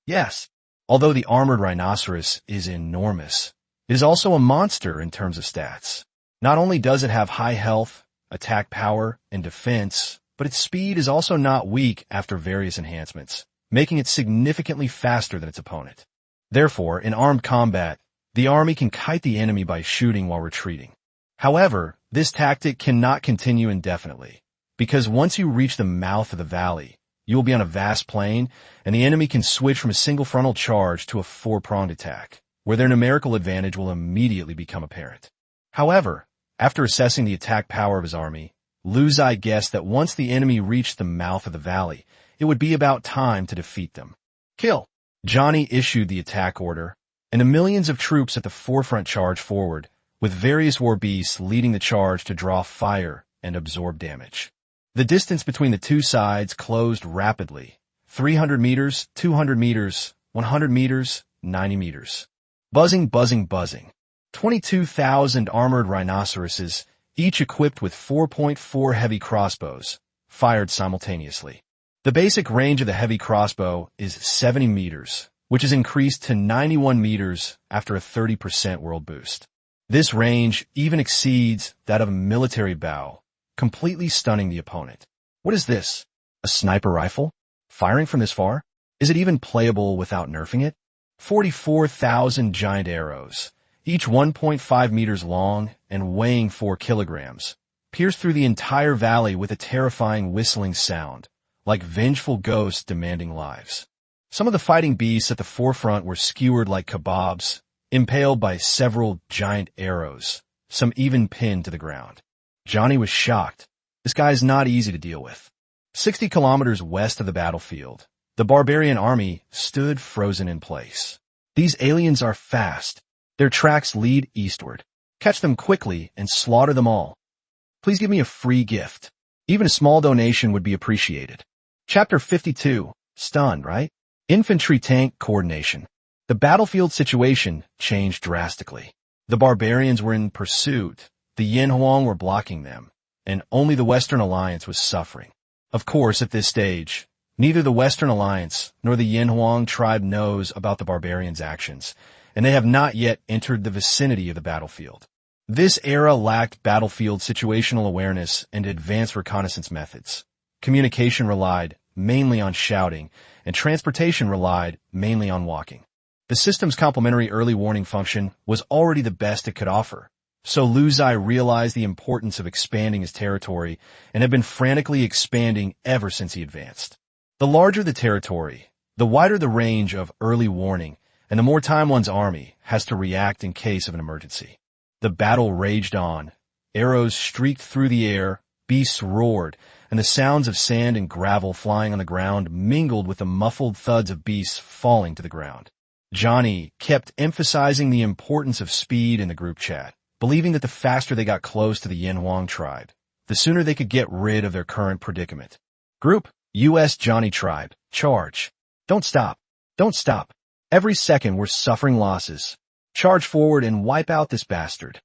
Yes. Although the armored rhinoceros is enormous, it is also a monster in terms of stats. Not only does it have high health, attack power, and defense, but its speed is also not weak after various enhancements, making it significantly faster than its opponent. Therefore, in armed combat, the army can kite the enemy by shooting while retreating. However, this tactic cannot continue indefinitely, because once you reach the mouth of the valley, you will be on a vast plain, and the enemy can switch from a single frontal charge to a four-pronged attack, where their numerical advantage will immediately become apparent. However, after assessing the attack power of his army, Ziye guessed that once the enemy reached the mouth of the valley, it would be about time to defeat them. Kill! Johnny issued the attack order, and the millions of troops at the forefront charged forward, with various war beasts leading the charge to draw fire and absorb damage. The distance between the two sides closed rapidly. 300 meters, 200 meters, 100 meters, 90 meters. Buzzing, buzzing, buzzing. 22,000 armored rhinoceroses, each equipped with 4.4 heavy crossbows, fired simultaneously. The basic range of the heavy crossbow is 70 meters, which is increased to 91 meters after a 30% world boost. This range even exceeds that of a military bow, completely stunning the opponent. What is this? A sniper rifle? Firing from this far? Is it even playable without nerfing it? 44,000 giant arrows, each 1.5 meters long and weighing 4 kilograms, pierced through the entire valley with a terrifying whistling sound, like vengeful ghosts demanding lives. Some of the fighting beasts at the forefront were skewered like kebabs, impaled by several giant arrows, some even pinned to the ground. Johnny was shocked. This guy is not easy to deal with. 60 kilometers west of the battlefield, the barbarian army stood frozen in place. These aliens are fast. Their tracks lead eastward. Catch them quickly and slaughter them all. Please give me a free gift. Even a small donation would be appreciated. Chapter 52. Stunned, right? Infantry tank coordination. The battlefield situation changed drastically. The barbarians were in pursuit, the Yanhuang were blocking them, and only the Western Alliance was suffering. Of course, at this stage, neither the Western Alliance nor the Yanhuang tribe knows about the barbarians' actions, and they have not yet entered the vicinity of the battlefield. This era lacked battlefield situational awareness and advanced reconnaissance methods. Communication relied mainly on shouting, and transportation relied mainly on walking. The system's complementary early warning function was already the best it could offer, so Ziye realized the importance of expanding his territory and had been frantically expanding ever since he advanced. The larger the territory, the wider the range of early warning, and the more time one's army has to react in case of an emergency. The battle raged on. Arrows streaked through the air, beasts roared, and the sounds of sand and gravel flying on the ground mingled with the muffled thuds of beasts falling to the ground. Johnny kept emphasizing the importance of speed in the group chat, believing that the faster they got close to the Yanhuang tribe, the sooner they could get rid of their current predicament. Group: U.S. Johnny tribe, charge. Don't stop. Don't stop. Every second we're suffering losses. Charge forward and wipe out this bastard.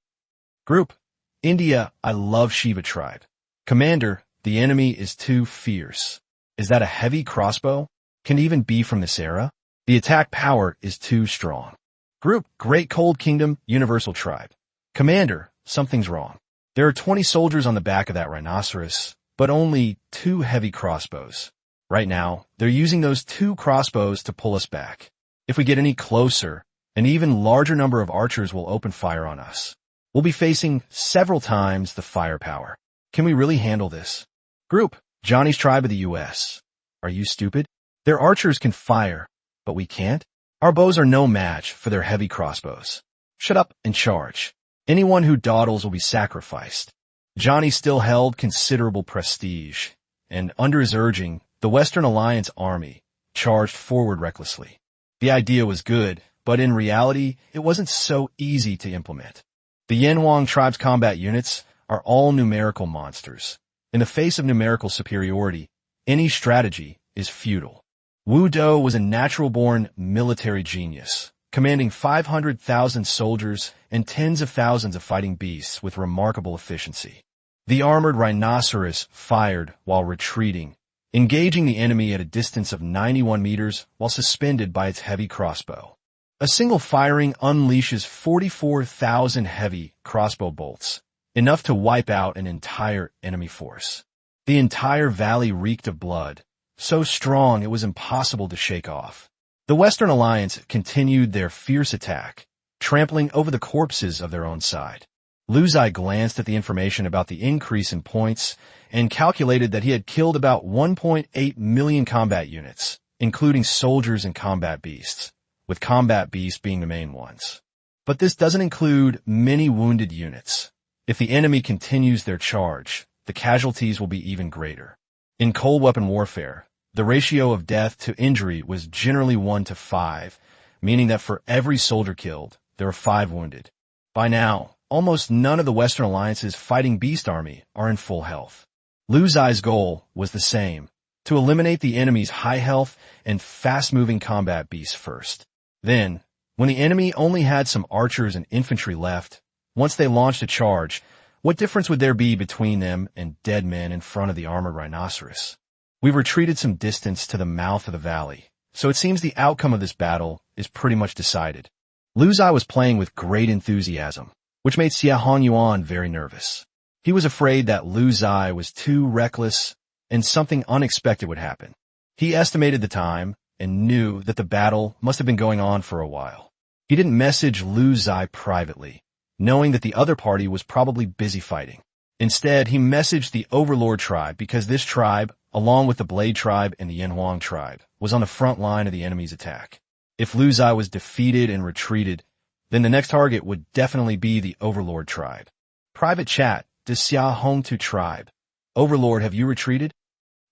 Group: India, I love Shiva tribe. Commander, the enemy is too fierce. Is that a heavy crossbow? Can it even be from this era? The attack power is too strong. Group, Great Cold Kingdom, Universal Tribe. Commander, something's wrong. There are 20 soldiers on the back of that rhinoceros, but only 2 heavy crossbows. Right now, they're using those 2 crossbows to pull us back. If we get any closer, an even larger number of archers will open fire on us. We'll be facing several times the firepower. Can we really handle this? Group, Johnny's Tribe of the U.S. Are you stupid? Their archers can fire, but we can't? Our bows are no match for their heavy crossbows. Shut up and charge. Anyone who dawdles will be sacrificed. Johnny still held considerable prestige, and under his urging, the Western Alliance army charged forward recklessly. The idea was good, but in reality, it wasn't so easy to implement. The Yanhuang tribe's combat units are all numerical monsters. In the face of numerical superiority, any strategy is futile. Wu Do was a natural-born military genius, commanding 500,000 soldiers and tens of thousands of fighting beasts with remarkable efficiency. The armored rhinoceros fired while retreating, engaging the enemy at a distance of 91 meters while suspended by its heavy crossbow. A single firing unleashes 44,000 heavy crossbow bolts, enough to wipe out an entire enemy force. The entire valley reeked of blood, so strong it was impossible to shake off. The Western Alliance continued their fierce attack, trampling over the corpses of their own side. Lu Ziye glanced at the information about the increase in points and calculated that he had killed about 1.8 million combat units, including soldiers and combat beasts, with combat beasts being the main ones. But this doesn't include many wounded units. If the enemy continues their charge, the casualties will be even greater. In cold weapon warfare, the ratio of death to injury was generally 1 to 5, meaning that for every soldier killed, there are 5 wounded. By now, almost none of the Western Alliance's fighting beast army are in full health. Lu Ziye's goal was the same, to eliminate the enemy's high health and fast-moving combat beasts first. Then, when the enemy only had some archers and infantry left, once they launched a charge, what difference would there be between them and dead men in front of the armored rhinoceros? We retreated some distance to the mouth of the valley, so it seems the outcome of this battle is pretty much decided. Lu Ziye was playing with great enthusiasm, which made Xia Hongyuan very nervous. He was afraid that Lu Ziye was too reckless and something unexpected would happen. He estimated the time and knew that the battle must have been going on for a while. He didn't message Lu Ziye privately, knowing that the other party was probably busy fighting. Instead, he messaged the Overlord tribe because this tribe, along with the Blade tribe and the Yanhuang tribe, was on the front line of the enemy's attack. If Lu Ziye was defeated and retreated, then the next target would definitely be the Overlord tribe. Private chat, to Xia Hongtu tribe. Overlord, have you retreated?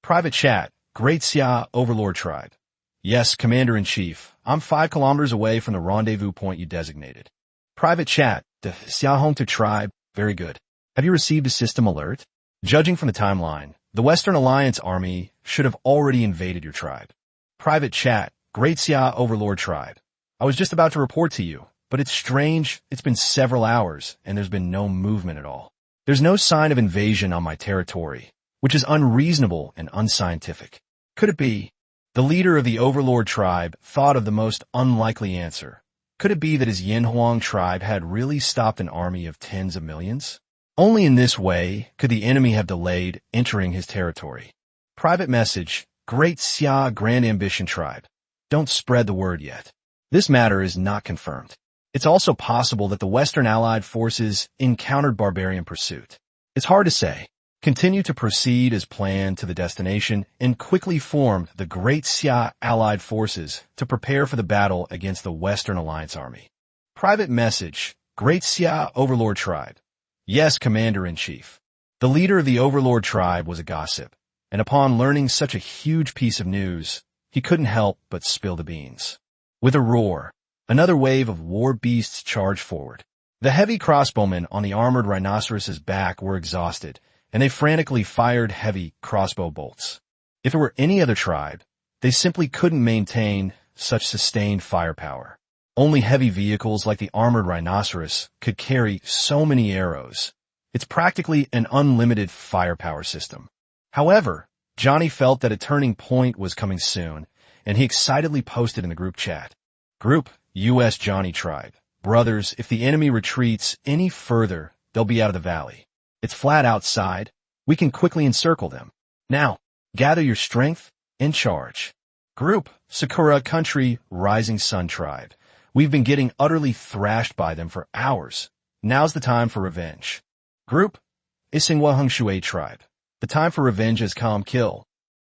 Private chat, Great Xia Overlord tribe. Yes, Commander-in-Chief, I'm 5 kilometers away from the rendezvous point you designated. Private chat, to Xia Hongtu tribe. Very good. Have you received a system alert? Judging from the timeline, the Western Alliance army should have already invaded your tribe. Private chat, Great Xia Overlord tribe. I was just about to report to you, but it's strange, it's been several hours, and there's been no movement at all. There's no sign of invasion on my territory, which is unreasonable and unscientific. Could it be? The leader of the Overlord tribe thought of the most unlikely answer. Could it be that his Yanhuang tribe had really stopped an army of tens of millions? Only in this way could the enemy have delayed entering his territory. Private message, Great Xia Grand Ambition tribe. Don't spread the word yet. This matter is not confirmed. It's also possible that the Western Allied forces encountered barbarian pursuit. It's hard to say. Continue to proceed as planned to the destination and quickly formed the Great Xia Allied forces to prepare for the battle against the Western Alliance army. Private message, Great Xia Overlord tribe. Yes, Commander-in-Chief. The leader of the Overlord tribe was a gossip, and upon learning such a huge piece of news, he couldn't help but spill the beans. With a roar, another wave of war beasts charged forward. The heavy crossbowmen on the armored rhinoceros's back were exhausted, and they frantically fired heavy crossbow bolts. If it were any other tribe, they simply couldn't maintain such sustained firepower. Only heavy vehicles like the armored rhinoceros could carry so many arrows, It's practically an unlimited firepower system. However, Johnny felt that a turning point was coming soon, and he excitedly posted in the group chat. Group, U.S. Johnny Tribe. Brothers, if the enemy retreats any further, they'll be out of the valley. It's flat outside. We can quickly encircle them. Now, gather your strength and charge. Group, Sakura Country, Rising Sun Tribe. We've been getting utterly thrashed by them for hours. Now's the time for revenge. Group, Isingwa Hongshui Tribe. The time for revenge has come. Kill.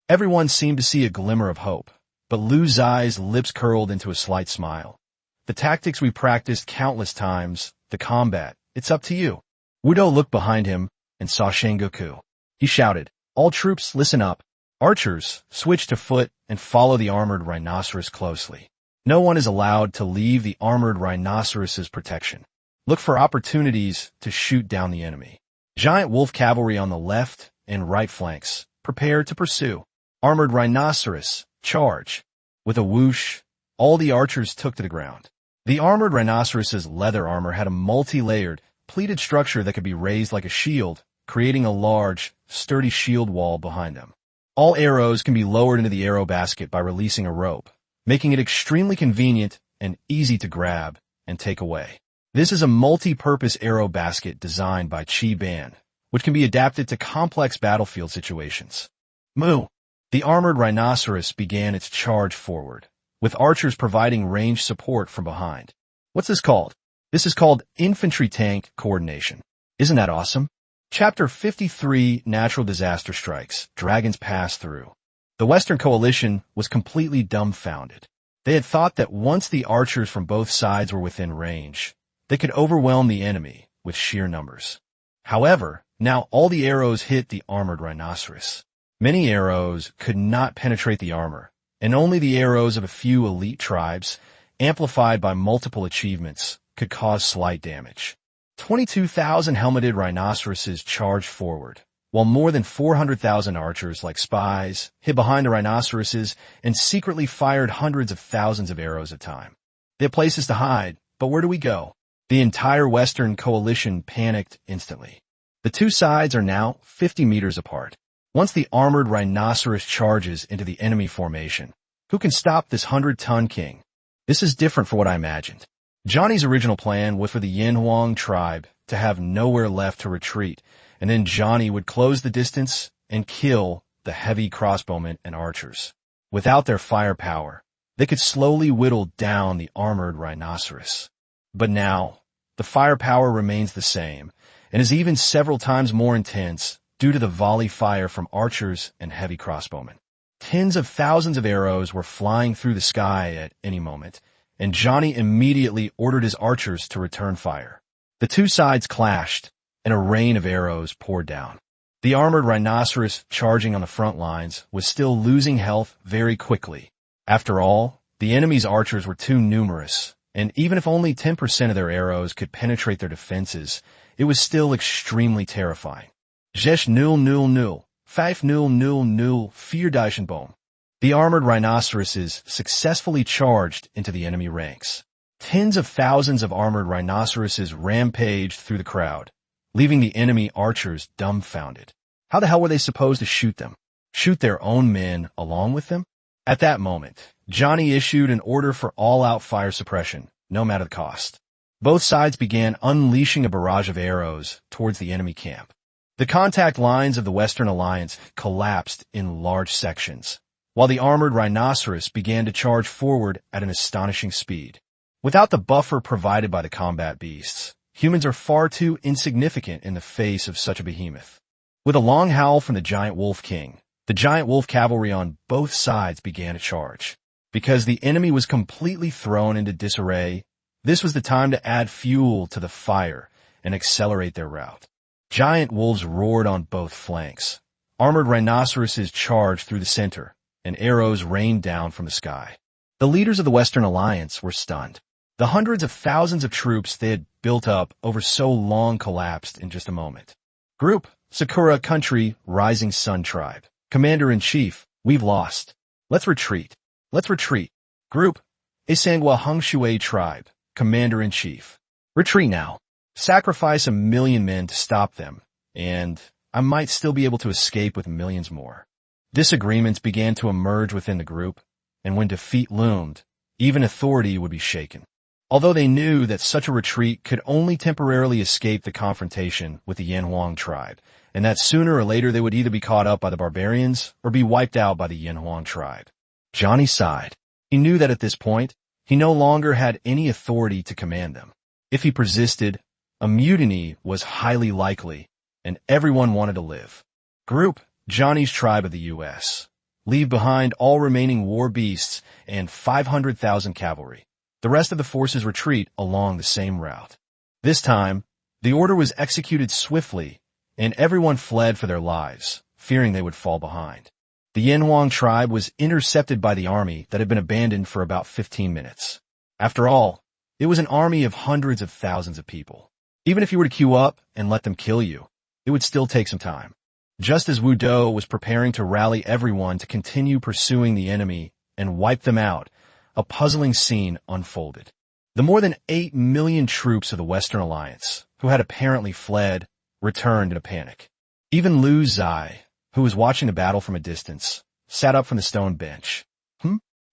Everyone seemed to see a glimmer of hope, but Lu Ziye's lips curled into a slight smile. The tactics we practiced countless times, the combat, it's up to you. Wudo looked behind him and saw Shengoku. He shouted, all troops, listen up. Archers, switch to foot and follow the armored rhinoceros closely. No one is allowed to leave the armored rhinoceros's protection. Look for opportunities to shoot down the enemy. Giant wolf cavalry on the left and right flanks. Prepare to pursue. Armored rhinoceros, charge. With a whoosh, all the archers took to the ground. The armored rhinoceros's leather armor had a multi-layered, pleated structure that could be raised like a shield, creating a large, sturdy shield wall behind them. All arrows can be lowered into the arrow basket by releasing a rope, making it extremely convenient and easy to grab and take away. This is a multi-purpose arrow basket designed by Chi Ban, which can be adapted to complex battlefield situations. Moo! The armored rhinoceros began its charge forward, with archers providing range support from behind. What's this called? This is called infantry tank coordination. Isn't that awesome? Chapter 53, Natural Disaster Strikes, Dragons Pass Through. The Western Coalition was completely dumbfounded. They had thought that once the archers from both sides were within range, they could overwhelm the enemy with sheer numbers. However, now all the arrows hit the armored rhinoceros. Many arrows could not penetrate the armor, and only the arrows of a few elite tribes, amplified by multiple achievements, could cause slight damage. 22,000 helmeted rhinoceroses charged forward, while more than 400,000 archers like spies hid behind the rhinoceroses and secretly fired hundreds of thousands of arrows at a time. They had places to hide, but where do we go? The entire Western Coalition panicked instantly. The two sides are now 50 meters apart. Once the armored rhinoceros charges into the enemy formation, who can stop this 100-ton king? This is different from what I imagined. Johnny's original plan was for the Yinhuang tribe to have nowhere left to retreat, and then Johnny would close the distance and kill the heavy crossbowmen and archers. Without their firepower, they could slowly whittle down the armored rhinoceros. But now, the firepower remains the same, and is even several times more intense due to the volley fire from archers and heavy crossbowmen. Tens of thousands of arrows were flying through the sky at any moment, and Johnny immediately ordered his archers to return fire. The two sides clashed, and a rain of arrows poured down. The armored rhinoceros charging on the front lines was still losing health very quickly. After all, the enemy's archers were too numerous, and even if only 10% of their arrows could penetrate their defenses, it was still extremely terrifying. 6-0-0-0, 5-0-0-0, 4-Boom. The armored rhinoceroses successfully charged into the enemy ranks. Tens of thousands of armored rhinoceroses rampaged through the crowd, leaving the enemy archers dumbfounded. How the hell were they supposed to shoot them? Shoot their own men along with them? At that moment, Johnny issued an order for all-out fire suppression, no matter the cost. Both sides began unleashing a barrage of arrows towards the enemy camp. The contact lines of the Western Alliance collapsed in large sections, while the armored rhinoceros began to charge forward at an astonishing speed. Without the buffer provided by the combat beasts, humans are far too insignificant in the face of such a behemoth. With a long howl from the giant wolf king, the giant wolf cavalry on both sides began to charge. Because the enemy was completely thrown into disarray, this was the time to add fuel to the fire and accelerate their rout. Giant wolves roared on both flanks. Armored rhinoceroses charged through the center, and arrows rained down from the sky. The leaders of the Western Alliance were stunned. The hundreds of thousands of troops they had built up over so long collapsed in just a moment. Group, Sakura Country, Rising Sun Tribe. Commander-in-Chief, we've lost. Let's retreat. Let's retreat. Group, Isangwa Hongshui Tribe. Commander-in-Chief. Retreat now. Sacrifice 1,000,000 men to stop them, and I might still be able to escape with millions more. Disagreements began to emerge within the group, and when defeat loomed, even authority would be shaken. Although they knew that such a retreat could only temporarily escape the confrontation with the Yanhuang tribe, and that sooner or later they would either be caught up by the barbarians or be wiped out by the Yanhuang tribe. Johnny sighed. He knew that at this point, he no longer had any authority to command them. If he persisted, a mutiny was highly likely, and everyone wanted to live. Group, Johnny's tribe of the U.S. Leave behind all remaining war beasts and 500,000 cavalry. The rest of the forces retreat along the same route. This time, the order was executed swiftly, and everyone fled for their lives, fearing they would fall behind. The Yanhuang tribe was intercepted by the army that had been abandoned for about 15 minutes. After all, it was an army of hundreds of thousands of people. Even if you were to queue up and let them kill you, it would still take some time. Just as Wu Do was preparing to rally everyone to continue pursuing the enemy and wipe them out, a puzzling scene unfolded. The more than 8 million troops of the Western Alliance, who had apparently fled, returned in a panic. Even Lu Ziye, who was watching the battle from a distance, sat up from the stone bench.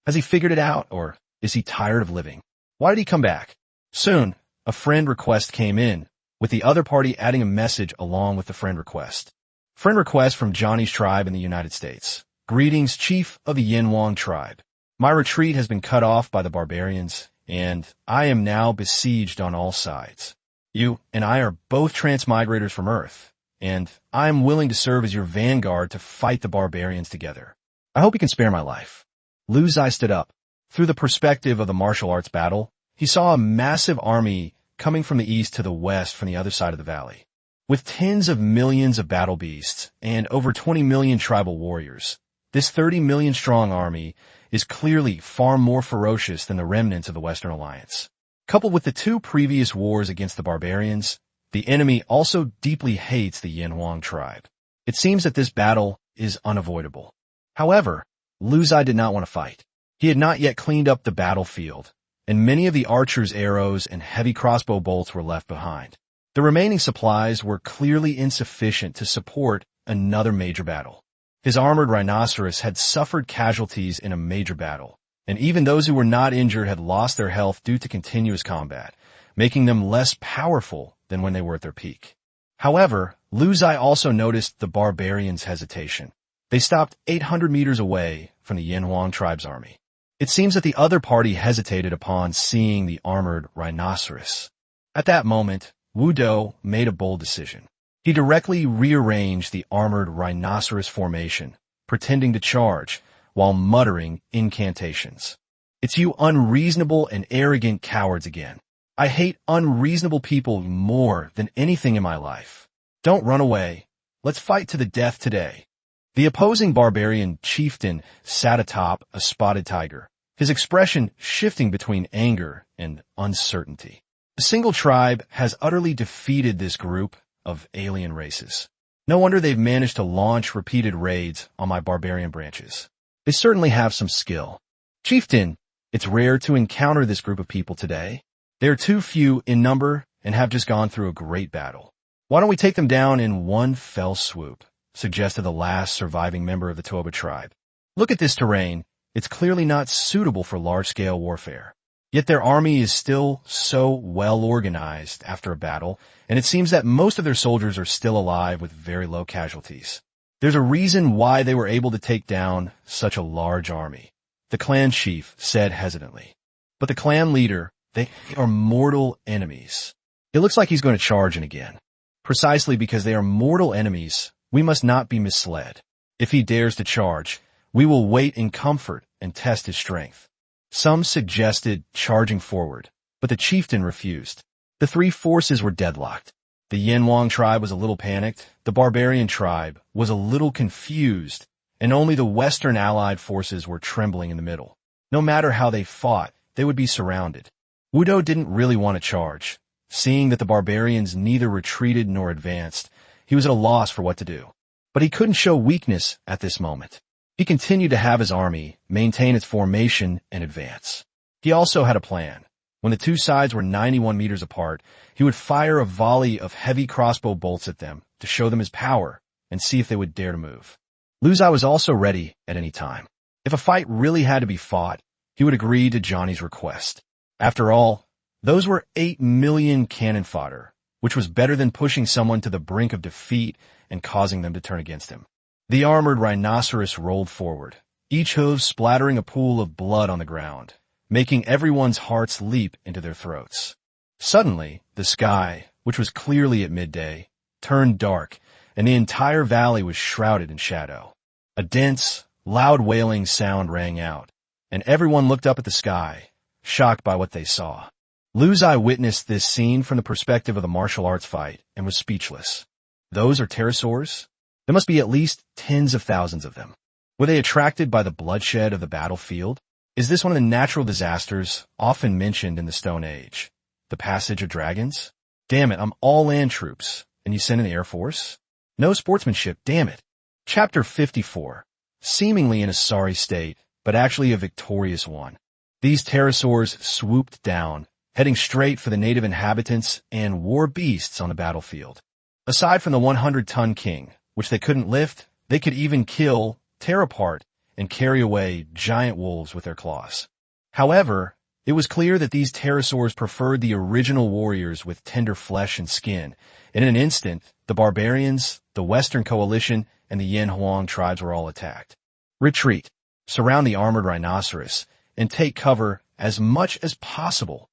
Has he figured it out, or is he tired of living? Why did he come back? Soon, a friend request came in, with the other party adding a message along with the friend request. Friend request from Johnny's tribe in the United States. Greetings, Chief of the Yanhuang tribe. My retreat has been cut off by the barbarians, and I am now besieged on all sides. You and I are both transmigrators from Earth, and I am willing to serve as your vanguard to fight the barbarians together. I hope you can spare my life. Lu Ziye stood up. Through the perspective of the martial arts battle, he saw a massive army coming from the east to the west from the other side of the valley. With tens of millions of battle beasts and over 20 million tribal warriors, this 30 million strong army is clearly far more ferocious than the remnants of the Western Alliance. Coupled with the 2 previous wars against the barbarians, the enemy also deeply hates the Yanhuang tribe. It seems that this battle is unavoidable. However, Lu Ziye did not want to fight. He had not yet cleaned up the battlefield, and many of the archers' arrows and heavy crossbow bolts were left behind. The remaining supplies were clearly insufficient to support another major battle. His armored rhinoceros had suffered casualties in a major battle, and even those who were not injured had lost their health due to continuous combat, making them less powerful than when they were at their peak. However, Lu Ziye also noticed the barbarians' hesitation. They stopped 800 meters away from the Yanhuang tribe's army. It seems that the other party hesitated upon seeing the armored rhinoceros. At that moment, Wu Do made a bold decision. He directly rearranged the armored rhinoceros formation, pretending to charge, while muttering incantations. It's you unreasonable and arrogant cowards again. I hate unreasonable people more than anything in my life. Don't run away. Let's fight to the death today. The opposing barbarian chieftain sat atop a spotted tiger, his expression shifting between anger and uncertainty. A single tribe has utterly defeated this group of alien races. No wonder they've managed to launch repeated raids on my barbarian branches. They certainly have some skill. Chieftain, it's rare to encounter this group of people today. They are too few in number and have just gone through a great battle. Why don't we take them down in one fell swoop? Suggested the last surviving member of the Toba tribe. Look at this terrain. It's clearly not suitable for large-scale warfare. Yet their army is still so well organized after a battle, and it seems that most of their soldiers are still alive with very low casualties. There's a reason why they were able to take down such a large army, the clan chief said hesitantly. But the clan leader, they are mortal enemies. It looks like he's going to charge in again. Precisely because they are mortal enemies, we must not be misled. If he dares to charge, we will wait in comfort and test his strength. Some suggested charging forward, but the chieftain refused. The 3 forces were deadlocked. The Yanhuang tribe was a little panicked, the barbarian tribe was a little confused, and only the Western allied forces were trembling in the middle. No matter how they fought, they would be surrounded. Wu Do didn't really want to charge. Seeing that the barbarians neither retreated nor advanced, he was at a loss for what to do. But he couldn't show weakness at this moment. He continued to have his army maintain its formation and advance. He also had a plan. When the two sides were 91 meters apart, he would fire a volley of heavy crossbow bolts at them to show them his power and see if they would dare to move. Ziye was also ready at any time. If a fight really had to be fought, he would agree to Johnny's request. After all, those were 8 million cannon fodder, which was better than pushing someone to the brink of defeat and causing them to turn against him. The armored rhinoceros rolled forward, each hoof splattering a pool of blood on the ground, making everyone's hearts leap into their throats. Suddenly, the sky, which was clearly at midday, turned dark, and the entire valley was shrouded in shadow. A dense, loud wailing sound rang out, and everyone looked up at the sky, shocked by what they saw. Ziye witnessed this scene from the perspective of the martial arts fight and was speechless. Those are pterosaurs? There must be at least tens of thousands of them. Were they attracted by the bloodshed of the battlefield? Is this one of the natural disasters often mentioned in the Stone Age? The passage of dragons? Damn it, I'm all land troops, and you send an air force? No sportsmanship, damn it. Chapter 54. Seemingly in a sorry state, but actually a victorious one. These pterosaurs swooped down, heading straight for the native inhabitants and war beasts on the battlefield. Aside from the 100-ton king, which they couldn't lift, they could even kill, tear apart, and carry away giant wolves with their claws. However, it was clear that these pterosaurs preferred the original warriors with tender flesh and skin, and in an instant, the barbarians, the Western Coalition, and the Yin Huang tribes were all attacked. Retreat. Surround the armored rhinoceros, and take cover as much as possible.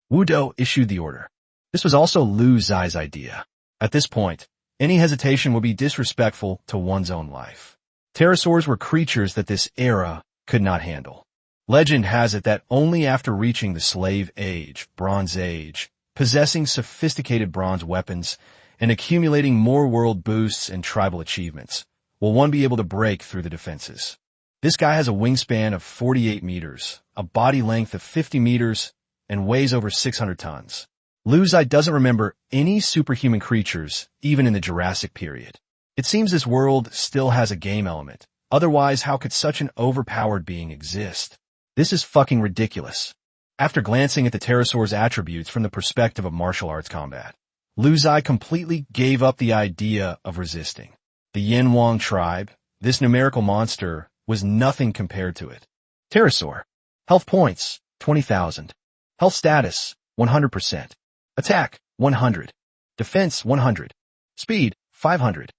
Wudo issued the order. This was also Ziye's idea. At this point, any hesitation would be disrespectful to one's own life. Pterosaurs were creatures that this era could not handle. Legend has it that only after reaching the Slave Age, Bronze Age, possessing sophisticated bronze weapons, and accumulating more world boosts and tribal achievements, will one be able to break through the defenses. This guy has a wingspan of 48 meters, a body length of 50 meters, and weighs over 600 tons. Ziye doesn't remember any superhuman creatures, even in the Jurassic period. It seems this world still has a game element. Otherwise, how could such an overpowered being exist? This is fucking ridiculous. After glancing at the pterosaur's attributes from the perspective of martial arts combat, Ziye completely gave up the idea of resisting. The Yin Huang tribe, this numerical monster, was nothing compared to it. Pterosaur. Health points, 20,000. Health status, 100%. Attack, 100. Defense, 100. Speed, 500.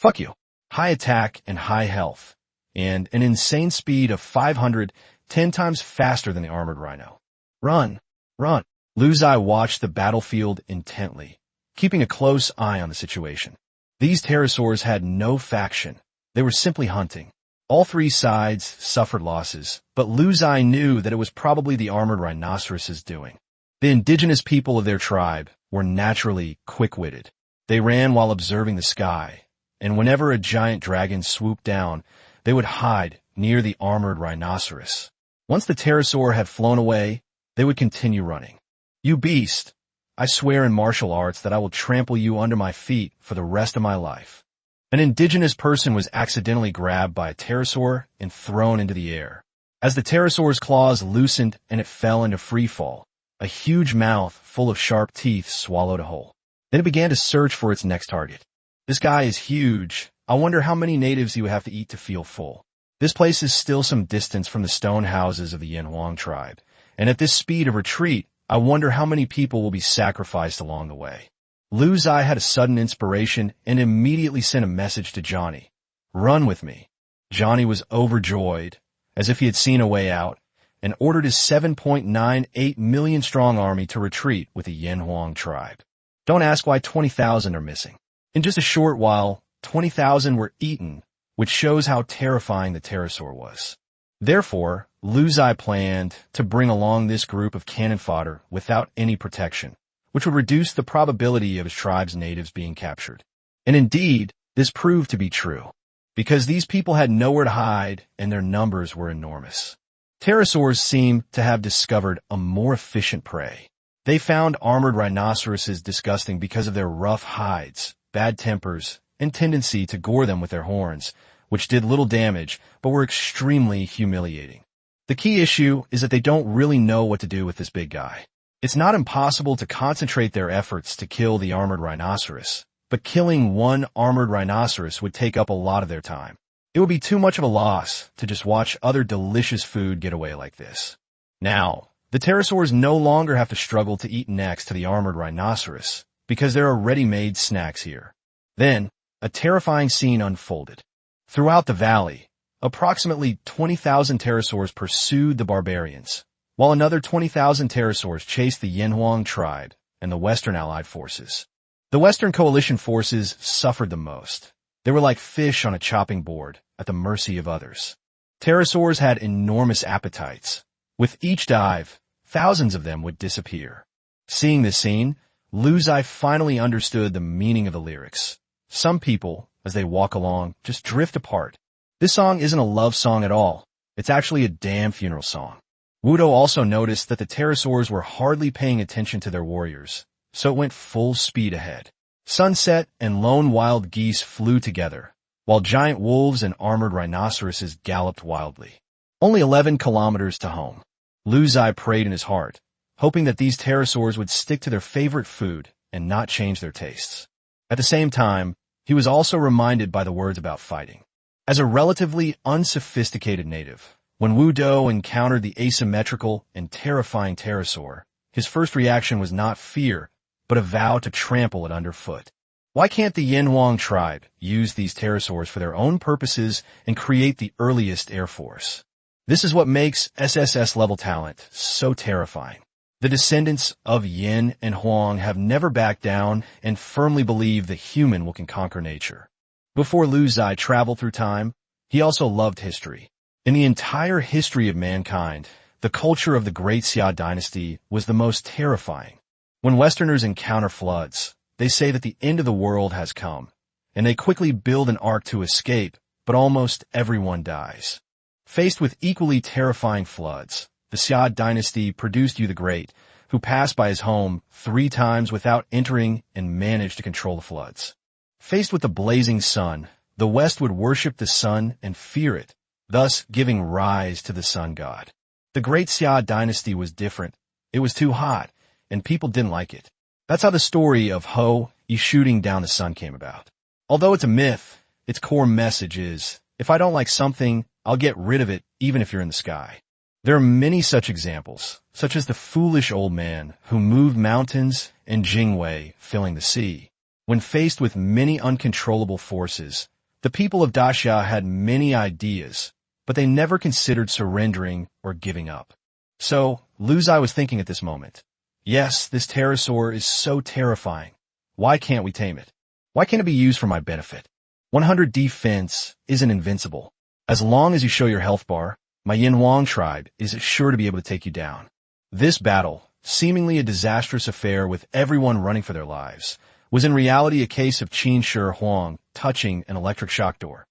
Fuck you. High attack and high health. And an insane speed of 500, 10 times faster than the armored rhino. Run. Run. Ziye watched the battlefield intently, keeping a close eye on the situation. These pterosaurs had no faction. They were simply hunting. All three sides suffered losses, but Ziye knew that it was probably the armored rhinoceros's doing. The indigenous people of their tribe were naturally quick-witted. They ran while observing the sky, and whenever a giant dragon swooped down, they would hide near the armored rhinoceros. Once the pterosaur had flown away, they would continue running. You beast! I swear in martial arts that I will trample you under my feet for the rest of my life. An indigenous person was accidentally grabbed by a pterosaur and thrown into the air. As the pterosaur's claws loosened and it fell into free fall, a huge mouth full of sharp teeth swallowed a hole. Then it began to search for its next target. This guy is huge. I wonder how many natives he would have to eat to feel full. This place is still some distance from the stone houses of the Yin Huang tribe, and at this speed of retreat, I wonder how many people will be sacrificed along the way. Ziye had a sudden inspiration and immediately sent a message to Johnny. Run with me. Johnny was overjoyed, as if he had seen a way out, and ordered his 7.98 million strong army to retreat with the Yin Huang tribe. Don't ask why 20,000 are missing. In just a short while, 20,000 were eaten, which shows how terrifying the pterosaur was. Therefore, Ziye planned to bring along this group of cannon fodder without any protection, which would reduce the probability of his tribe's natives being captured. And indeed, this proved to be true, because these people had nowhere to hide and their numbers were enormous. Pterosaurs seem to have discovered a more efficient prey. They found armored rhinoceroses disgusting because of their rough hides, bad tempers, and tendency to gore them with their horns, which did little damage but were extremely humiliating. The key issue is that they don't really know what to do with this big guy. It's not impossible to concentrate their efforts to kill the armored rhinoceros, but killing one armored rhinoceros would take up a lot of their time. It would be too much of a loss to just watch other delicious food get away like this. Now, the pterosaurs no longer have to struggle to eat next to the armored rhinoceros, because there are ready-made snacks here. Then, a terrifying scene unfolded. Throughout the valley, approximately 20,000 pterosaurs pursued the barbarians, while another 20,000 pterosaurs chased the Yinhuang tribe and the Western Allied forces. The Western Coalition forces suffered the most. They were like fish on a chopping board, at the mercy of others. Pterosaurs had enormous appetites. With each dive, thousands of them would disappear. Seeing this scene, Ziye finally understood the meaning of the lyrics. Some people, as they walk along, just drift apart. This song isn't a love song at all. It's actually a damn funeral song. Wudo also noticed that the pterosaurs were hardly paying attention to their warriors, so it went full speed ahead. Sunset and lone wild geese flew together, while giant wolves and armored rhinoceroses galloped wildly. Only 11 kilometers to home. Ziye prayed in his heart, hoping that these pterosaurs would stick to their favorite food and not change their tastes. At the same time, he was also reminded by the words about fighting. As a relatively unsophisticated native, when Wudo encountered the asymmetrical and terrifying pterosaur, his first reaction was not fear, but a vow to trample it underfoot. Why can't the Yinhuang tribe use these pterosaurs for their own purposes and create the earliest air force? This is what makes SSS-level talent so terrifying. The descendants of Yin and Huang have never backed down and firmly believe the human can conquer nature. Before Ziye traveled through time, he also loved history. In the entire history of mankind, the culture of the Great Xia dynasty was the most terrifying. When Westerners encounter floods, they say that the end of the world has come, and they quickly build an ark to escape, but almost everyone dies. Faced with equally terrifying floods, the Xia dynasty produced Yu the Great, who passed by his home 3 times without entering and managed to control the floods. Faced with the blazing sun, the West would worship the sun and fear it, thus giving rise to the sun god. The Great Xia dynasty was different. It was too hot, and people didn't like it. That's how the story of Ho is shooting down the sun came about. Although it's a myth, its core message is, if I don't like something, I'll get rid of it even if you're in the sky. There are many such examples, such as the foolish old man who moved mountains and Jingwei filling the sea. When faced with many uncontrollable forces, the people of Daxia had many ideas, but they never considered surrendering or giving up. So, Ziye was thinking at this moment, yes, this pterosaur is so terrifying. Why can't we tame it? Why can't it be used for my benefit? 100 defense isn't invincible. As long as you show your health bar, my Yinhuang tribe is sure to be able to take you down. This battle, seemingly a disastrous affair with everyone running for their lives, was in reality a case of Qin Shi Huang touching an electric shock door.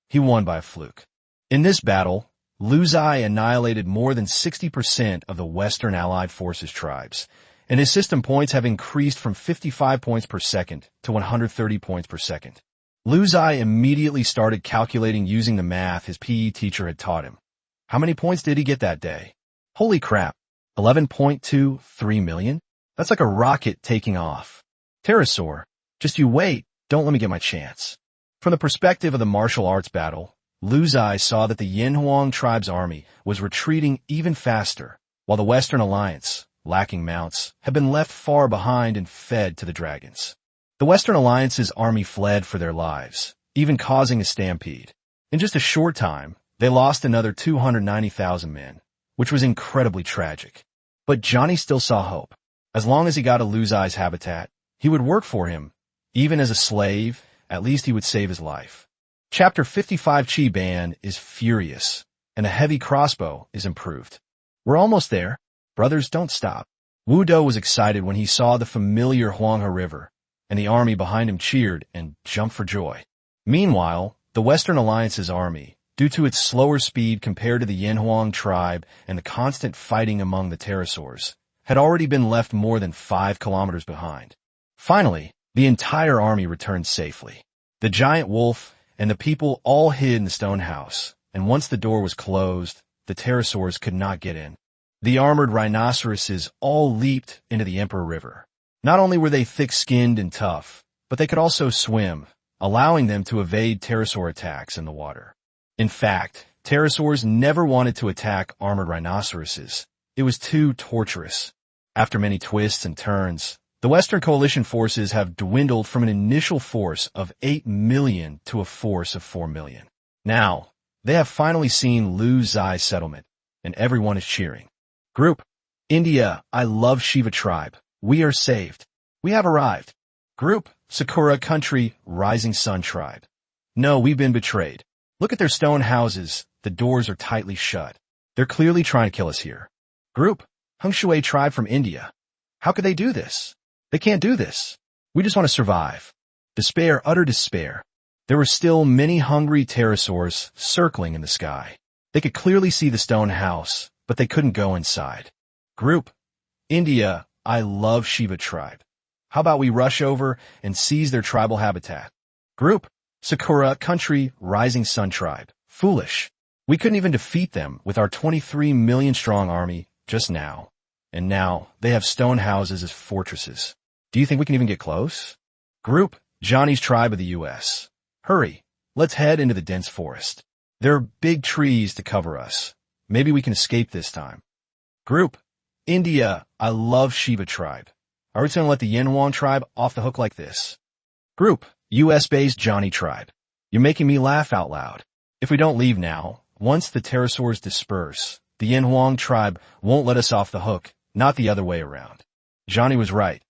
He won by a fluke. In this battle, Ziye annihilated more than 60% of the Western Allied Forces tribes, and his system points have increased from 55 points per second to 130 points per second. Ziye immediately started calculating using the math his PE teacher had taught him. How many points did he get that day? Holy crap, 11.23 million? That's like a rocket taking off. Pterosaur, just you wait, don't let me get my chance. From the perspective of the martial arts battle, Ziye saw that the Yinhuang tribe's army was retreating even faster, while the Western Alliance, lacking mounts, had been left far behind and fed to the dragons. The Western Alliance's army fled for their lives, even causing a stampede. In just a short time, they lost another 290,000 men, which was incredibly tragic. But Johnny still saw hope. As long as he got to Ziye's habitat, he would work for him. Even as a slave, at least he would save his life. Chapter 55 Chi Ban is furious, and a heavy crossbow is improved. We're almost there. Brothers, don't stop. Wudo was excited when he saw the familiar Huanghe River, and the army behind him cheered and jumped for joy. Meanwhile, the Western Alliance's army, due to its slower speed compared to the Yinhuang tribe and the constant fighting among the pterosaurs, had already been left more than 5 kilometers behind. Finally, the entire army returned safely. The giant wolf and the people all hid in the stone house, and once the door was closed, the pterosaurs could not get in. The armored rhinoceroses all leaped into the Emperor River. Not only were they thick-skinned and tough, but they could also swim, allowing them to evade pterosaur attacks in the water. In fact, pterosaurs never wanted to attack armored rhinoceroses. It was too torturous. After many twists and turns, the Western Coalition forces have dwindled from an initial force of 8 million to a force of 4 million. Now, they have finally seen Lu Ziye's settlement, and everyone is cheering. Group, India, I love Shiva tribe. We are saved. We have arrived. Group, Sakura country, rising sun tribe. No, we've been betrayed. Look at their stone houses. The doors are tightly shut. They're clearly trying to kill us here. Group, Hongshui tribe from India. How could they do this? They can't do this. We just want to survive. Despair, utter despair. There were still many hungry pterosaurs circling in the sky. They could clearly see the stone house, but they couldn't go inside. Group, India, I love Shiva tribe. How about we rush over and seize their tribal habitat? Group, Sakura country, rising sun tribe. Foolish. We couldn't even defeat them with our 23 million strong army just now. And now they have stone houses as fortresses. Do you think we can even get close? Group, Johnny's tribe of the U.S. Hurry, let's head into the dense forest. There are big trees to cover us. Maybe we can escape this time. Group, India, I love Shiva tribe. Are we going to let the Yanhuang tribe off the hook like this? Group, U.S.-based Johnny tribe. You're making me laugh out loud. If we don't leave now, once the pterosaurs disperse, the Yanhuang tribe won't let us off the hook, not the other way around. Johnny was right.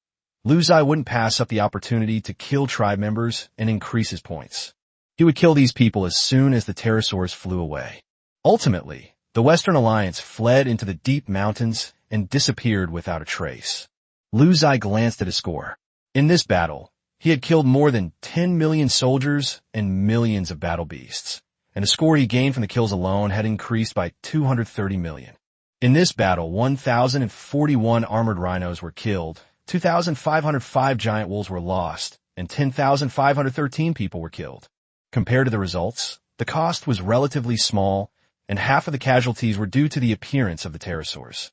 Lu Ziye wouldn't pass up the opportunity to kill tribe members and increase his points. He would kill these people as soon as the pterosaurs flew away. Ultimately, the Western Alliance fled into the deep mountains and disappeared without a trace. Lu Ziye glanced at his score. In this battle, he had killed more than 10 million soldiers and millions of battle beasts, and the score he gained from the kills alone had increased by 230 million. In this battle, 1,041 armored rhinos were killed, 2,505 giant wolves were lost, and 10,513 people were killed. Compared to the results, the cost was relatively small, and half of the casualties were due to the appearance of the pterosaurs.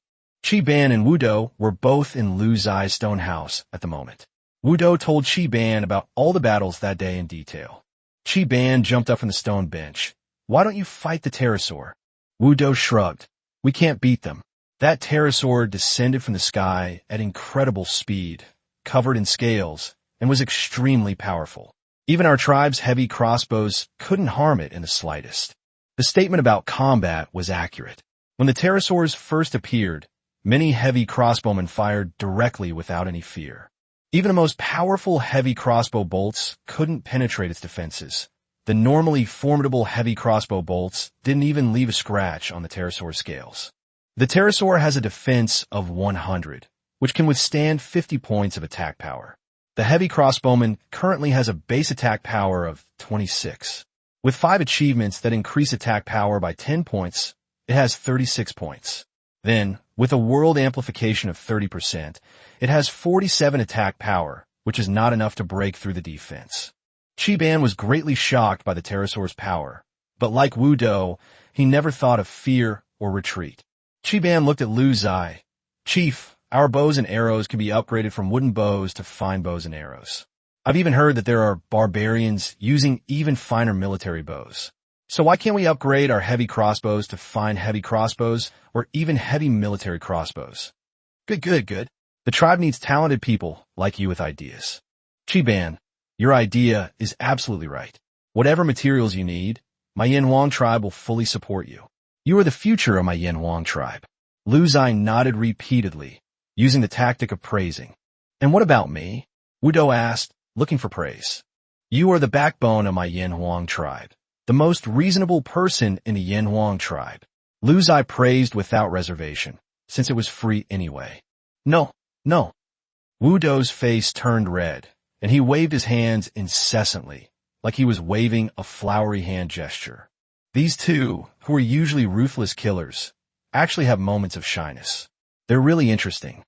Ban and Wudo were both in Lu Ziye's stone house at the moment. Wudo told Ban about all the battles that day in detail. Ban jumped up from the stone bench. Why don't you fight the pterosaur? Wudo shrugged. We can't beat them. That pterosaur descended from the sky at incredible speed, covered in scales, and was extremely powerful. Even our tribe's heavy crossbows couldn't harm it in the slightest. The statement about combat was accurate. When the pterosaurs first appeared, many heavy crossbowmen fired directly without any fear. Even the most powerful heavy crossbow bolts couldn't penetrate its defenses. The normally formidable heavy crossbow bolts didn't even leave a scratch on the pterosaur scales. The pterosaur has a defense of 100, which can withstand 50 points of attack power. The heavy crossbowman currently has a base attack power of 26. With 5 achievements that increase attack power by 10 points, it has 36 points. Then, with a world amplification of 30%, it has 47 attack power, which is not enough to break through the defense. Ban was greatly shocked by the pterosaur's power, but like Wudo, he never thought of fear or retreat. Ban looked at Lu Ziye. Chief, our bows and arrows can be upgraded from wooden bows to fine bows and arrows. I've even heard that there are barbarians using even finer military bows. So why can't we upgrade our heavy crossbows to fine heavy crossbows or even heavy military crossbows? Good. The tribe needs talented people like you with ideas. Ban, your idea is absolutely right. Whatever materials you need, my Yanhuang tribe will fully support you. You are the future of my Yanhuang tribe. Lu Ziye nodded repeatedly, using the tactic of praising. And what about me? Wudo asked, looking for praise. You are the backbone of my Yanhuang tribe, the most reasonable person in the Yanhuang tribe. Lu Ziye praised without reservation, since it was free anyway. No. Wudo's face turned red, and he waved his hands incessantly, like he was waving a flowery hand gesture. These two, who are usually ruthless killers, actually have moments of shyness. They're really interesting.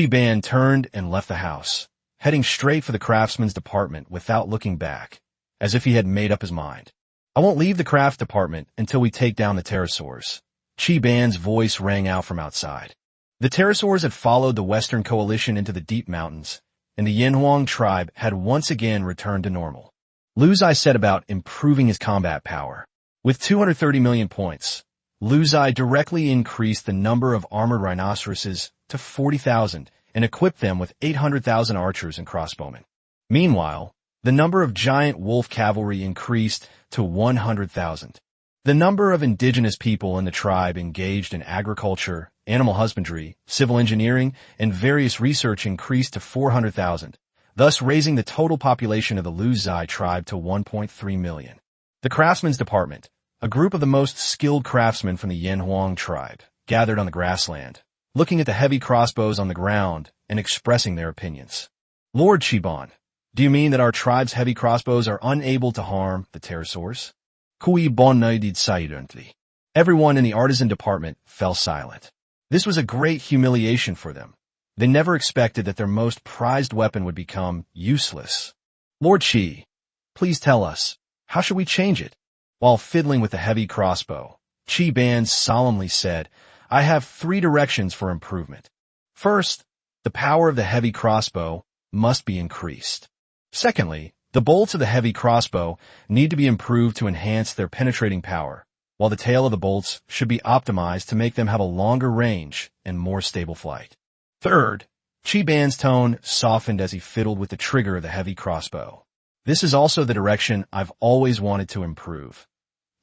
Ban turned and left the house, heading straight for the craftsman's department without looking back, as if he had made up his mind. I won't leave the craft department until we take down the pterosaurs. Chi-Ban's voice rang out from outside. The pterosaurs had followed the Western Coalition into the deep mountains, and the Yinhuang tribe had once again returned to normal. Lu Ziye set about improving his combat power. With 230 million points, Lu Ziye directly increased the number of armored rhinoceroses to 40,000 and equipped them with 800,000 archers and crossbowmen. Meanwhile, the number of giant wolf cavalry increased to 100,000. The number of indigenous people in the tribe engaged in agriculture, animal husbandry, civil engineering, and various research increased to 400,000, thus raising the total population of the Lu Ziye tribe to 1.3 million. The Craftsmen's Department, a group of the most skilled craftsmen from the Yinhuang tribe, gathered on the grassland, looking at the heavy crossbows on the ground and expressing their opinions. Lord Chiban, do you mean that our tribe's heavy crossbows are unable to harm the pterosaurs? Kui bon did silently. Everyone in the artisan department fell silent. This was a great humiliation for them. They never expected that their most prized weapon would become useless. Lord Chi, please tell us, how should we change it? While fiddling with the heavy crossbow, Chi-Ban solemnly said, I have 3 directions for improvement. First, the power of the heavy crossbow must be increased. Secondly, the bolts of the heavy crossbow need to be improved to enhance their penetrating power, while the tail of the bolts should be optimized to make them have a longer range and more stable flight. Third, Chi-Ban's tone softened as he fiddled with the trigger of the heavy crossbow. This is also the direction I've always wanted to improve,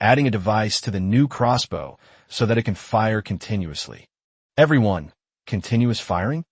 adding a device to the new crossbow so that it can fire continuously. Everyone, continuous firing?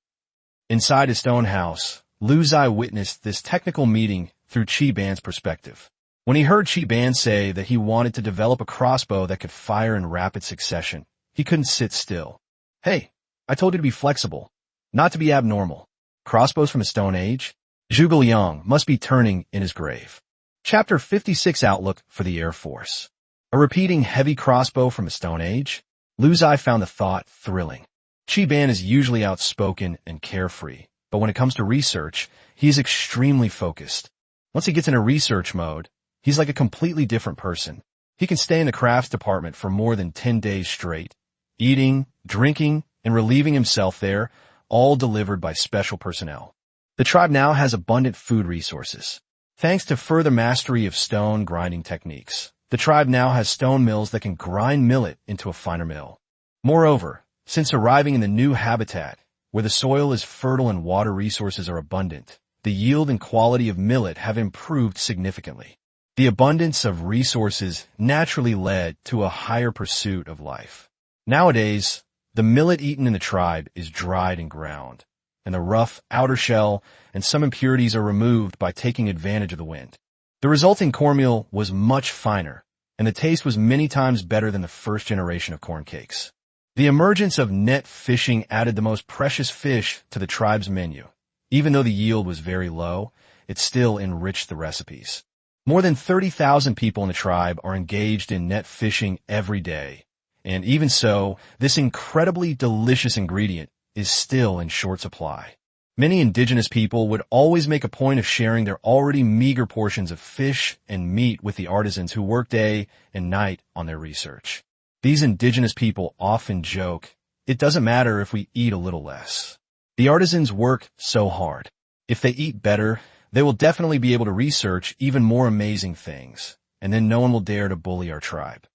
Inside his stone house, Lu Ziye witnessed this technical meeting through Chi-Ban's perspective. When he heard Chi-Ban say that he wanted to develop a crossbow that could fire in rapid succession, he couldn't sit still. Hey, I told you to be flexible, not to be abnormal. Crossbows from a stone age? Zhuge Liang must be turning in his grave. Chapter 56 Outlook for the Air Force. A repeating heavy crossbow from a stone age? Lu Ziye found the thought thrilling. Chi-Ban is usually outspoken and carefree, but when it comes to research, he is extremely focused. Once he gets into research mode, he's like a completely different person. He can stay in the crafts department for more than 10 days straight, eating, drinking, and relieving himself there, all delivered by special personnel. The tribe now has abundant food resources. Thanks to further mastery of stone grinding techniques, the tribe now has stone mills that can grind millet into a finer mill. Moreover, since arriving in the new habitat, where the soil is fertile and water resources are abundant, the yield and quality of millet have improved significantly. The abundance of resources naturally led to a higher pursuit of life. Nowadays, the millet eaten in the tribe is dried and ground, and the rough outer shell and some impurities are removed by taking advantage of the wind. The resulting cornmeal was much finer, and the taste was many times better than the first generation of corn cakes. The emergence of net fishing added the most precious fish to the tribe's menu. Even though the yield was very low, it still enriched the recipes. More than 30,000 people in the tribe are engaged in net fishing every day, and even so, this incredibly delicious ingredient is still in short supply. Many indigenous people would always make a point of sharing their already meager portions of fish and meat with the artisans who work day and night on their research. These indigenous people often joke, it doesn't matter if we eat a little less. The artisans work so hard. If they eat better, they will definitely be able to research even more amazing things, and then no one will dare to bully our tribe.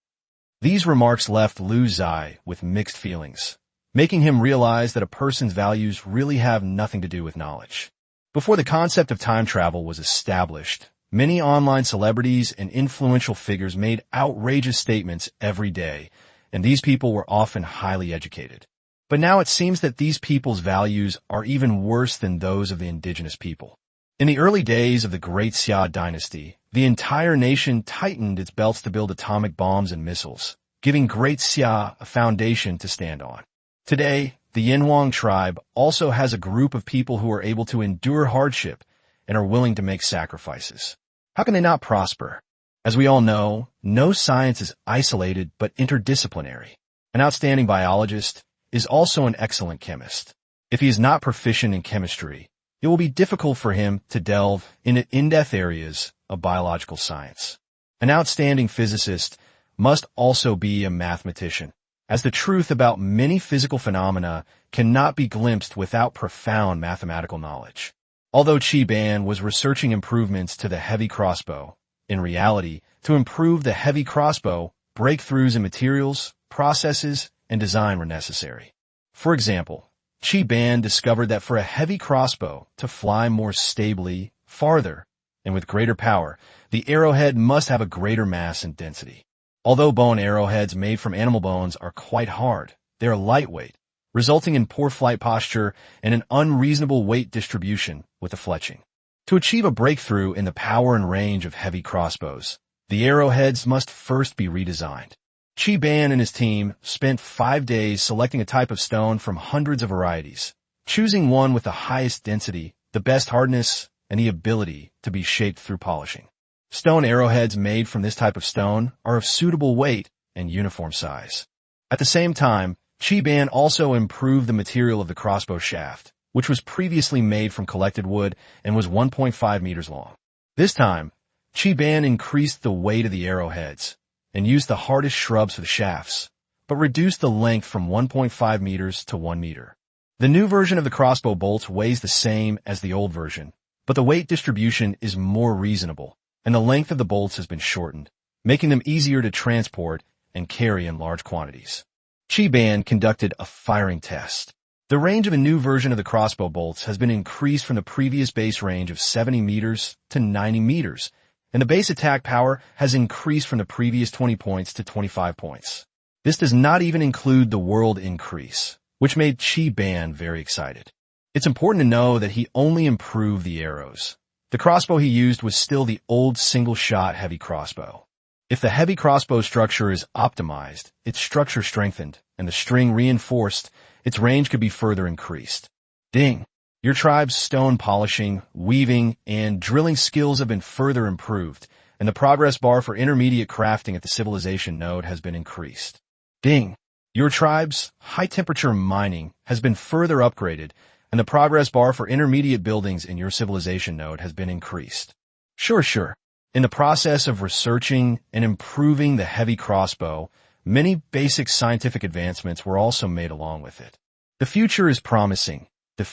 These remarks left Lu Ziye with mixed feelings, making him realize that a person's values really have nothing to do with knowledge. Before the concept of time travel was established, many online celebrities and influential figures made outrageous statements every day, and these people were often highly educated. But now it seems that these people's values are even worse than those of the indigenous people. In the early days of the Great Xia dynasty, the entire nation tightened its belts to build atomic bombs and missiles, giving Great Xia a foundation to stand on. Today, the Yinhuang tribe also has a group of people who are able to endure hardship and are willing to make sacrifices. How can they not prosper? As we all know, no science is isolated but interdisciplinary. An outstanding biologist is also an excellent chemist. If he is not proficient in chemistry, it will be difficult for him to delve into in-depth areas of biological science. An outstanding physicist must also be a mathematician. as the truth about many physical phenomena cannot be glimpsed without profound mathematical knowledge. Although Qi Ban was researching improvements to the heavy crossbow, in reality, to improve the heavy crossbow, breakthroughs in materials, processes, and design were necessary. For example, Qi Ban discovered that for a heavy crossbow to fly more stably, farther, and with greater power, the arrowhead must have a greater mass and density. Although bone arrowheads made from animal bones are quite hard, they are lightweight, resulting in poor flight posture and an unreasonable weight distribution with the fletching. To achieve a breakthrough in the power and range of heavy crossbows, the arrowheads must first be redesigned. Qi Ban and his team spent 5 days selecting a type of stone from hundreds of varieties, choosing one with the highest density, the best hardness, and the ability to be shaped through polishing. Stone arrowheads made from this type of stone are of suitable weight and uniform size. At the same time, Qi Ban also improved the material of the crossbow shaft, which was previously made from collected wood and was 1.5 meters long. This time, Qi Ban increased the weight of the arrowheads and used the hardest shrubs for the shafts, but reduced the length from 1.5 meters to 1 meter. The new version of the crossbow bolts weighs the same as the old version, but the weight distribution is more reasonable, and the length of the bolts has been shortened, making them easier to transport and carry in large quantities. Qi Ban conducted a firing test. The range of a new version of the crossbow bolts has been increased from the previous base range of 70 meters to 90 meters, and the base attack power has increased from the previous 20 points to 25 points. This does not even include the world increase, which made Qi Ban very excited. It's important to know that he only improved the arrows. The crossbow he used was still the old single-shot heavy crossbow. If the heavy crossbow structure is optimized, its structure strengthened, and the string reinforced, its range could be further increased. Ding! Your tribe's stone polishing, weaving, and drilling skills have been further improved, and the progress bar for intermediate crafting at the civilization node has been increased. Ding! Your tribe's high-temperature mining has been further upgraded, and the progress bar for intermediate buildings in your civilization node has been increased. Sure. In the process of researching and improving the heavy crossbow, many basic scientific advancements were also made along with it. The future is promising. Lu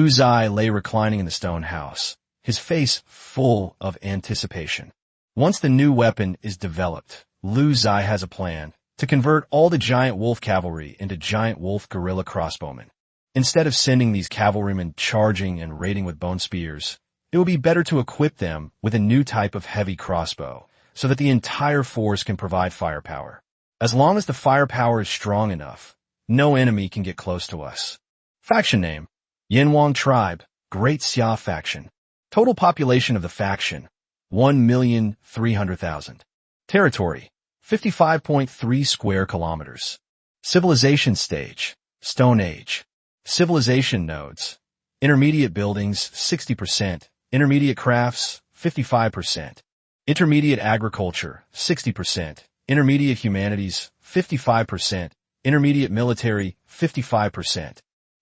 Ziye lay reclining in the stone house, his face full of anticipation. Once the new weapon is developed, Lu Ziye has a plan to convert all the giant wolf cavalry into giant wolf guerrilla crossbowmen. Instead of sending these cavalrymen charging and raiding with bone spears, it would be better to equip them with a new type of heavy crossbow, so that the entire force can provide firepower. As long as the firepower is strong enough, no enemy can get close to us. Faction name: Yinhuang Tribe, Great Xia Faction. Total population of the faction: 1,300,000. Territory: 55.3 square kilometers. Civilization stage: Stone Age. Civilization nodes: intermediate buildings 60%, intermediate crafts 55%, intermediate agriculture 60%, intermediate humanities 55%, intermediate military 55%.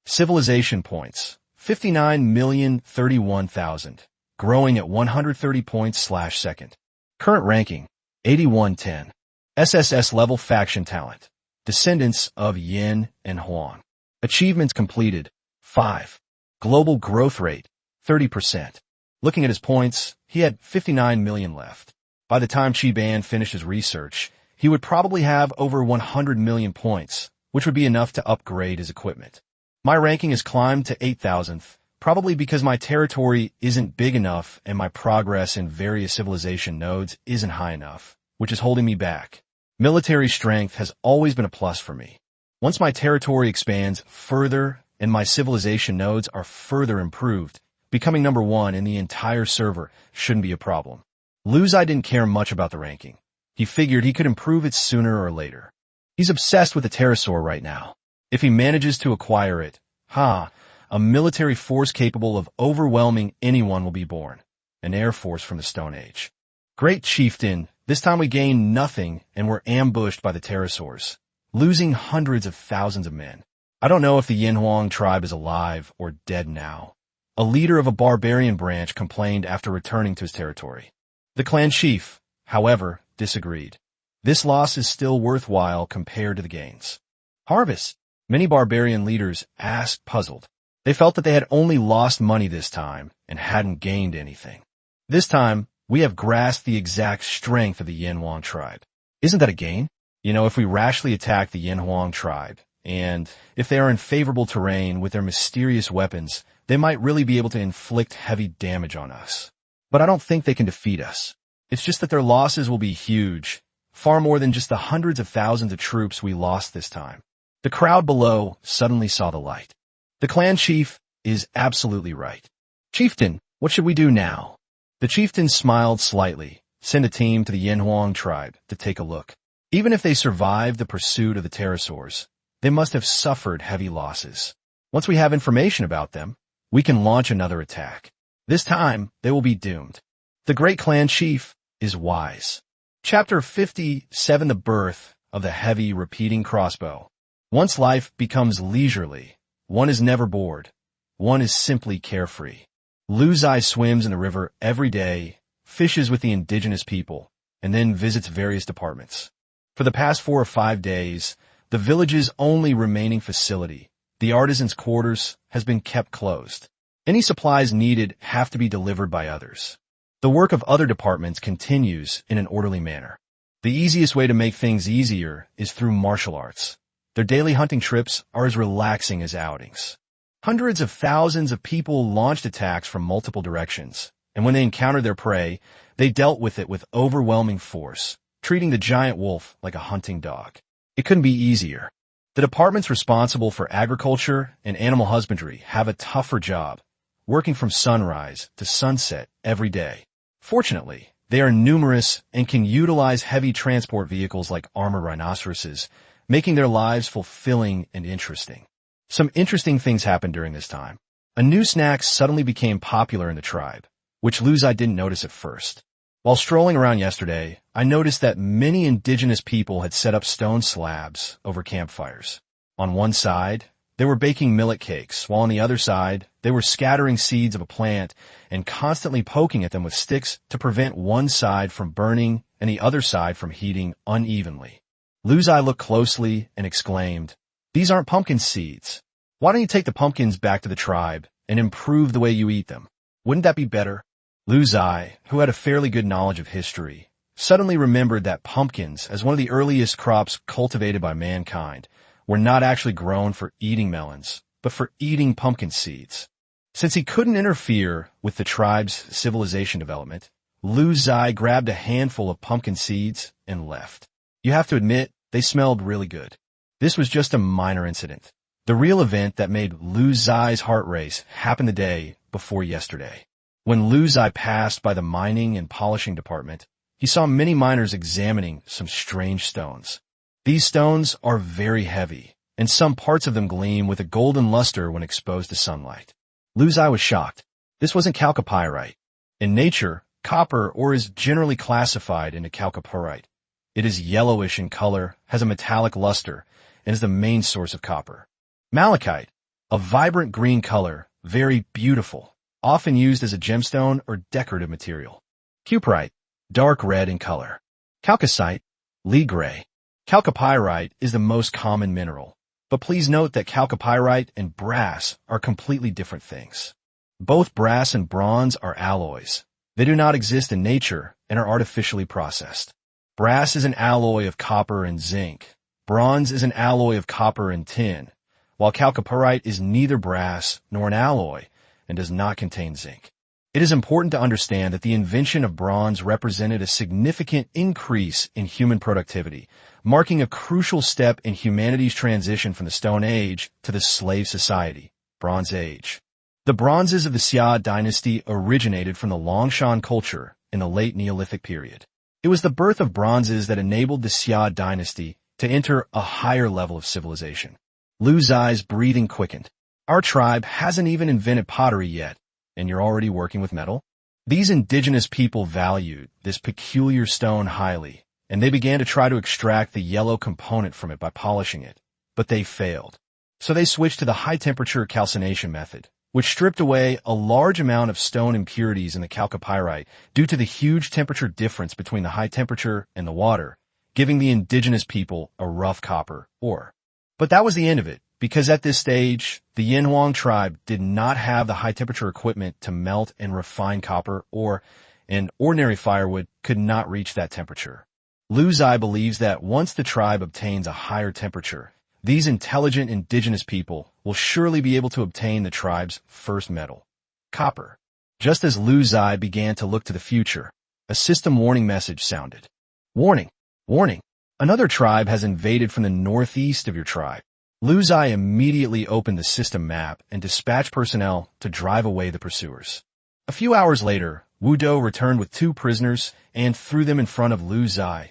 Civilization points: 59,031,000, growing at 130 points/second. Current ranking: 8110. SSS level faction talent: Descendants of Yin and Huang. Achievements completed: 5. Global growth rate: 30%. Looking at his points, he had 59 million left. By the time Qi Ban finished his research, he would probably have over 100 million points, which would be enough to upgrade his equipment. My ranking has climbed to 8,000th, probably because my territory isn't big enough and my progress in various civilization nodes isn't high enough, which is holding me back. Military strength has always been a plus for me. Once my territory expands further and my civilization nodes are further improved, becoming number 1 in the entire server shouldn't be a problem. Lu Ziye didn't care much about the ranking. He figured he could improve it sooner or later. He's obsessed with the pterosaur right now. If he manages to acquire it, a military force capable of overwhelming anyone will be born. An air force from the Stone Age. Great chieftain, this time we gained nothing and were ambushed by the pterosaurs, losing hundreds of thousands of men. I don't know if the Yinhuang tribe is alive or dead now. A leader of a barbarian branch complained after returning to his territory. The clan chief, however, disagreed. This loss is still worthwhile compared to the gains. Harvest. Many barbarian leaders asked, puzzled. They felt that they had only lost money this time and hadn't gained anything. This time, we have grasped the exact strength of the Yanhuang tribe. Isn't that a gain? If we rashly attack the Yanhuang tribe, and if they are in favorable terrain with their mysterious weapons, they might really be able to inflict heavy damage on us. But I don't think they can defeat us. It's just that their losses will be huge, far more than just the hundreds of thousands of troops we lost this time. The crowd below suddenly saw the light. The clan chief is absolutely right. Chieftain, what should we do now? The chieftain smiled slightly, sent a team to the Yanhuang tribe to take a look. Even if they survived the pursuit of the pterosaurs, they must have suffered heavy losses. Once we have information about them, we can launch another attack. This time, they will be doomed. The great clan chief is wise. Chapter 57: The Birth of the Heavy Repeating Crossbow. Once life becomes leisurely, one is never bored. One is simply carefree. Lu Ziye swims in the river every day, fishes with the indigenous people, and then visits various departments. For the past 4 or 5 days, the village's only remaining facility, the artisans' quarters, has been kept closed. Any supplies needed have to be delivered by others. The work of other departments continues in an orderly manner. The easiest way to make things easier is through martial arts. Their daily hunting trips are as relaxing as outings. Hundreds of thousands of people launched attacks from multiple directions, and when they encountered their prey, they dealt with it with overwhelming force, treating the giant wolf like a hunting dog. It couldn't be easier. The departments responsible for agriculture and animal husbandry have a tougher job, working from sunrise to sunset every day. Fortunately, they are numerous and can utilize heavy transport vehicles like armored rhinoceroses, making their lives fulfilling and interesting. Some interesting things happened during this time. A new snack suddenly became popular in the tribe, which Lu Ziye didn't notice at first. While strolling around yesterday, I noticed that many indigenous people had set up stone slabs over campfires. On one side, they were baking millet cakes, while on the other side, they were scattering seeds of a plant and constantly poking at them with sticks to prevent one side from burning and the other side from heating unevenly. Lu Ziye looked closely and exclaimed, "These aren't pumpkin seeds. Why don't you take the pumpkins back to the tribe and improve the way you eat them? Wouldn't that be better?" Lu Ziye, who had a fairly good knowledge of history, suddenly remembered that pumpkins, as one of the earliest crops cultivated by mankind, were not actually grown for eating melons, but for eating pumpkin seeds. Since he couldn't interfere with the tribe's civilization development, Lu Ziye grabbed a handful of pumpkin seeds and left. You have to admit, they smelled really good. This was just a minor incident. The real event that made Lu Ziye's heart race happened the day before yesterday. When Lu Ziye passed by the mining and polishing department, he saw many miners examining some strange stones. These stones are very heavy, and some parts of them gleam with a golden luster when exposed to sunlight. Lu Ziye was shocked. This wasn't chalcopyrite. In nature, copper ore is generally classified into chalcopyrite. It is yellowish in color, has a metallic luster, and is the main source of copper. Malachite, a vibrant green color, very beautiful, often used as a gemstone or decorative material. Cuprite, dark red in color. Chalcocite, lead gray. Chalcopyrite is the most common mineral, but please note that chalcopyrite and brass are completely different things. Both brass and bronze are alloys. They do not exist in nature and are artificially processed. Brass is an alloy of copper and zinc. Bronze is an alloy of copper and tin, while chalcopyrite is neither brass nor an alloy and does not contain zinc. It is important to understand that the invention of bronze represented a significant increase in human productivity, marking a crucial step in humanity's transition from the Stone Age to the slave society, Bronze Age. The bronzes of the Ziye dynasty originated from the Longshan culture in the late Neolithic period. It was the birth of bronzes that enabled the Ziye dynasty to enter a higher level of civilization. Lu Ziye's breathing quickened. Our tribe hasn't even invented pottery yet, and you're already working with metal? These indigenous people valued this peculiar stone highly, and they began to try to extract the yellow component from it by polishing it, but they failed. So they switched to the high-temperature calcination method, which stripped away a large amount of stone impurities in the chalcopyrite due to the huge temperature difference between the high temperature and the water. giving the indigenous people a rough copper ore. But that was the end of it, because at this stage, the Yinhuang tribe did not have the high-temperature equipment to melt and refine copper ore, and ordinary firewood could not reach that temperature. Lu Ziye believes that once the tribe obtains a higher temperature, these intelligent indigenous people will surely be able to obtain the tribe's first metal, copper. Just as Lu Ziye began to look to the future, a system warning message sounded. Warning! Warning! Another tribe has invaded from the northeast of your tribe. Lu Ziye immediately opened the system map and dispatched personnel to drive away the pursuers. A few hours later, Wu Do returned with 2 prisoners and threw them in front of Lu Ziye.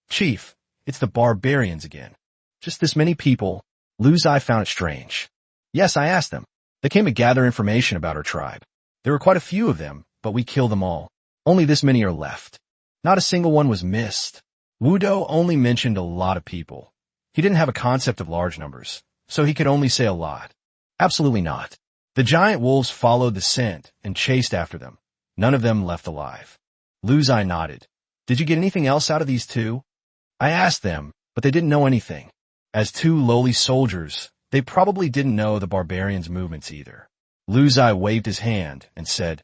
Chief, it's the barbarians again. Just this many people. Lu Ziye found it strange. Yes, I asked them. They came to gather information about our tribe. There were quite a few of them, but we killed them all. Only this many are left. Not a single one was missed. Wu Do only mentioned a lot of people. He didn't have a concept of large numbers, so he could only say a lot. Absolutely not. The giant wolves followed the scent and chased after them. None of them left alive. Lu Ziye nodded. Did you get anything else out of these 2? I asked them, but they didn't know anything. As 2 lowly soldiers, they probably didn't know the barbarians' movements either. Lu Ziye waved his hand and said,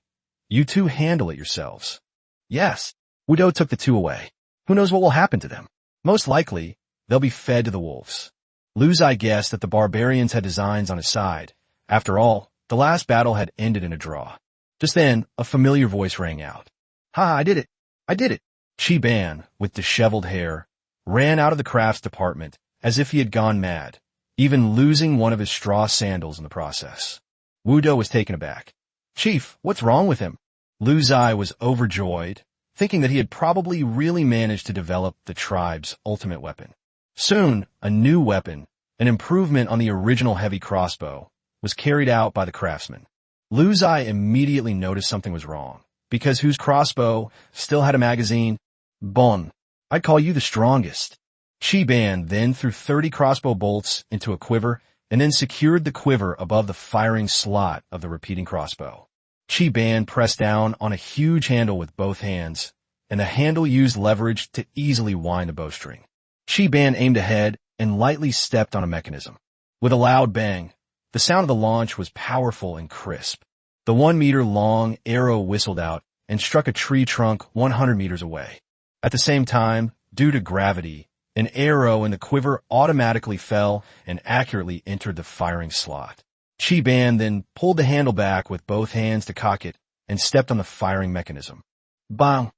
You 2 handle it yourselves. Yes. Wu Do took the 2 away. Who knows what will happen to them? Most likely, they'll be fed to the wolves. Lu Ziye guessed that the barbarians had designs on his side. After all, the last battle had ended in a draw. Just then, a familiar voice rang out. Ha, I did it. I did it. Chi Ban, with disheveled hair, ran out of the crafts department as if he had gone mad, even losing one of his straw sandals in the process. Wu Do was taken aback. Chief, what's wrong with him? Lu Ziye was overjoyed, thinking that he had probably really managed to develop the tribe's ultimate weapon. Soon, a new weapon, an improvement on the original heavy crossbow, was carried out by the craftsman. Lu Ziye immediately noticed something was wrong, because whose crossbow still had a magazine? Bon, I'd call you the strongest. Chi Ban then threw 30 crossbow bolts into a quiver and then secured the quiver above the firing slot of the repeating crossbow. Chi Ban pressed down on a huge handle with both hands, and the handle used leverage to easily wind the bowstring. Chi Ban aimed ahead and lightly stepped on a mechanism. With a loud bang, the sound of the launch was powerful and crisp. The 1-meter-long arrow whistled out and struck a tree trunk 100 meters away. At the same time, due to gravity, an arrow in the quiver automatically fell and accurately entered the firing slot. Chi Ban then pulled the handle back with both hands to cock it and stepped on the firing mechanism. Bang!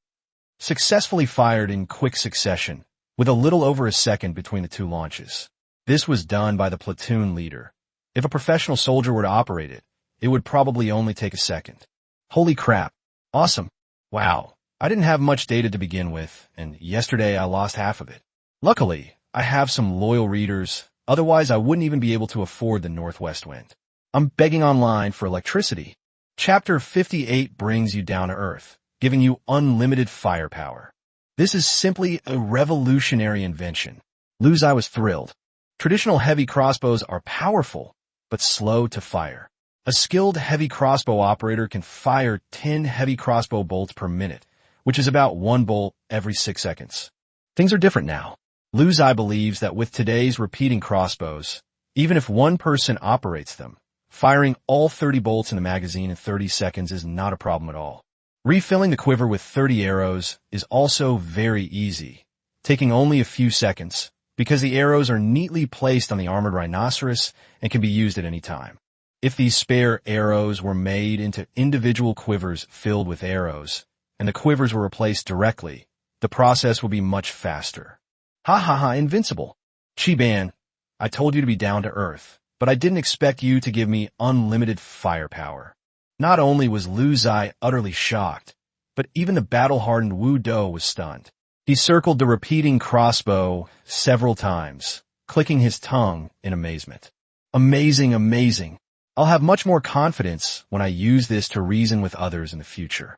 Successfully fired in quick succession, with a little over a second between the 2 launches. This was done by the platoon leader. If a professional soldier were to operate it, it would probably only take a second. Holy crap. Awesome. Wow. I didn't have much data to begin with, and yesterday I lost half of it. Luckily, I have some loyal readers, otherwise I wouldn't even be able to afford the Northwest Wind. I'm begging online for electricity. Chapter 58 brings you down to earth, giving you unlimited firepower. This is simply a revolutionary invention. Lu Ziye was thrilled. Traditional heavy crossbows are powerful, but slow to fire. A skilled heavy crossbow operator can fire 10 heavy crossbow bolts per minute, which is about 1 bolt every 6 seconds. Things are different now. Lu Ziye believes that with today's repeating crossbows, even if one person operates them, firing all 30 bolts in the magazine in 30 seconds is not a problem at all. Refilling the quiver with 30 arrows is also very easy, taking only a few seconds, because the arrows are neatly placed on the armored rhinoceros and can be used at any time. If these spare arrows were made into individual quivers filled with arrows, and the quivers were replaced directly, the process would be much faster. Ha ha ha, invincible. Chi Ban, I told you to be down to earth, but I didn't expect you to give me unlimited firepower. Not only was Lu Ziye utterly shocked, but even the battle-hardened Wu Do was stunned. He circled the repeating crossbow several times, clicking his tongue in amazement. Amazing, amazing. I'll have much more confidence when I use this to reason with others in the future.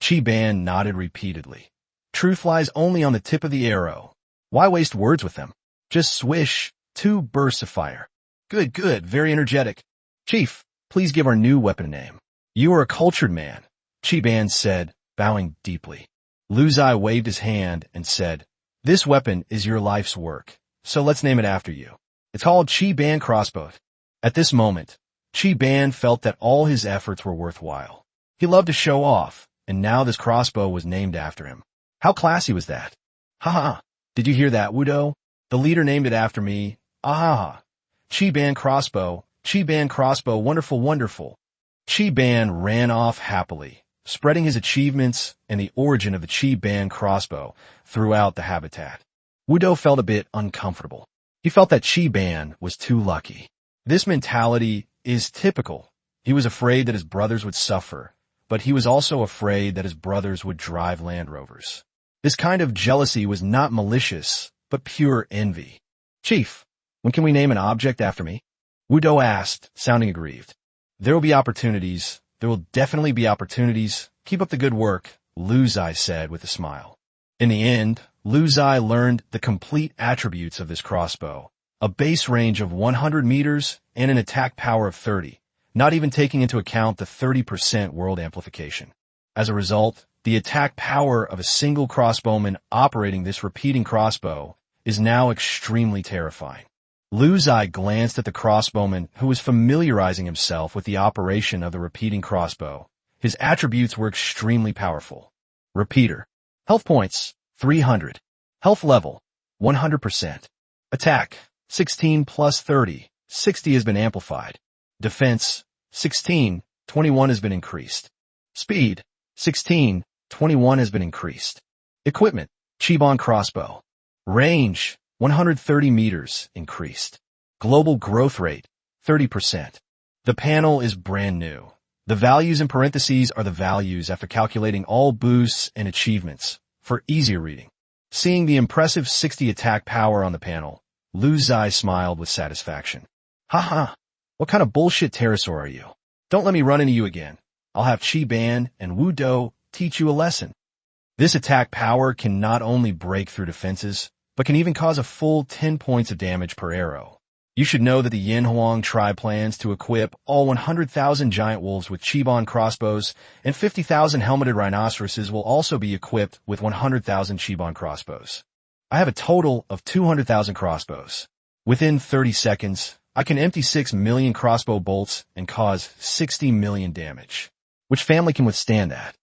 Chi Ban nodded repeatedly. Truth lies only on the tip of the arrow. Why waste words with them? Just swish, 2 bursts of fire. Good, good, very energetic. Chief, please give our new weapon a name. You are a cultured man, Chi Ban said, bowing deeply. Lu Ziye waved his hand and said, This weapon is your life's work, so let's name it after you. It's called Chi Ban Crossbow. At this moment, Chi Ban felt that all his efforts were worthwhile. He loved to show off, and now this crossbow was named after him. How classy was that? Ha! Did you hear that, Wudo? The leader named it after me. Ah! Chi Ban Crossbow, wonderful, wonderful. Chi Ban ran off happily, spreading his achievements and the origin of the Chi Ban crossbow throughout the habitat. Wudo felt a bit uncomfortable. He felt that Chi Ban was too lucky. This mentality is typical. He was afraid that his brothers would suffer, but he was also afraid that his brothers would drive Land Rovers. This kind of jealousy was not malicious, but pure envy. Chief, when can we name an object after me? Wudo asked, sounding aggrieved. There will be opportunities. There will definitely be opportunities. Keep up the good work, Lu Ziye said with a smile. In the end, Lu Ziye learned the complete attributes of this crossbow, a base range of 100 meters and an attack power of 30, not even taking into account the 30% world amplification. As a result, the attack power of a single crossbowman operating this repeating crossbow is now extremely terrifying. Lu Ziye glanced at the crossbowman who was familiarizing himself with the operation of the repeating crossbow. His attributes were extremely powerful. Repeater. Health points, 300. Health level, 100%. Attack, 16 plus 30, 60 has been amplified. Defense, 16, 21 has been increased. Speed, 16, 21 has been increased. Equipment, Chi Ban crossbow. Range, 130 meters, increased. Global growth rate, 30%. The panel is brand new. The values in parentheses are the values after calculating all boosts and achievements, for easier reading. Seeing the impressive 60 attack power on the panel, Lu Ziye smiled with satisfaction. Haha, what kind of bullshit pterosaur are you? Don't let me run into you again. I'll have Chi Ban and Wudo teach you a lesson. This attack power can not only break through defenses, but can even cause a full 10 points of damage per arrow. You should know that the Yanhuang tribe plans to equip all 100,000 giant wolves with Chi Ban crossbows, and 50,000 helmeted rhinoceroses will also be equipped with 100,000 Chi Ban crossbows. I have a total of 200,000 crossbows. Within 30 seconds, I can empty 6 million crossbow bolts and cause 60 million damage. Which family can withstand that?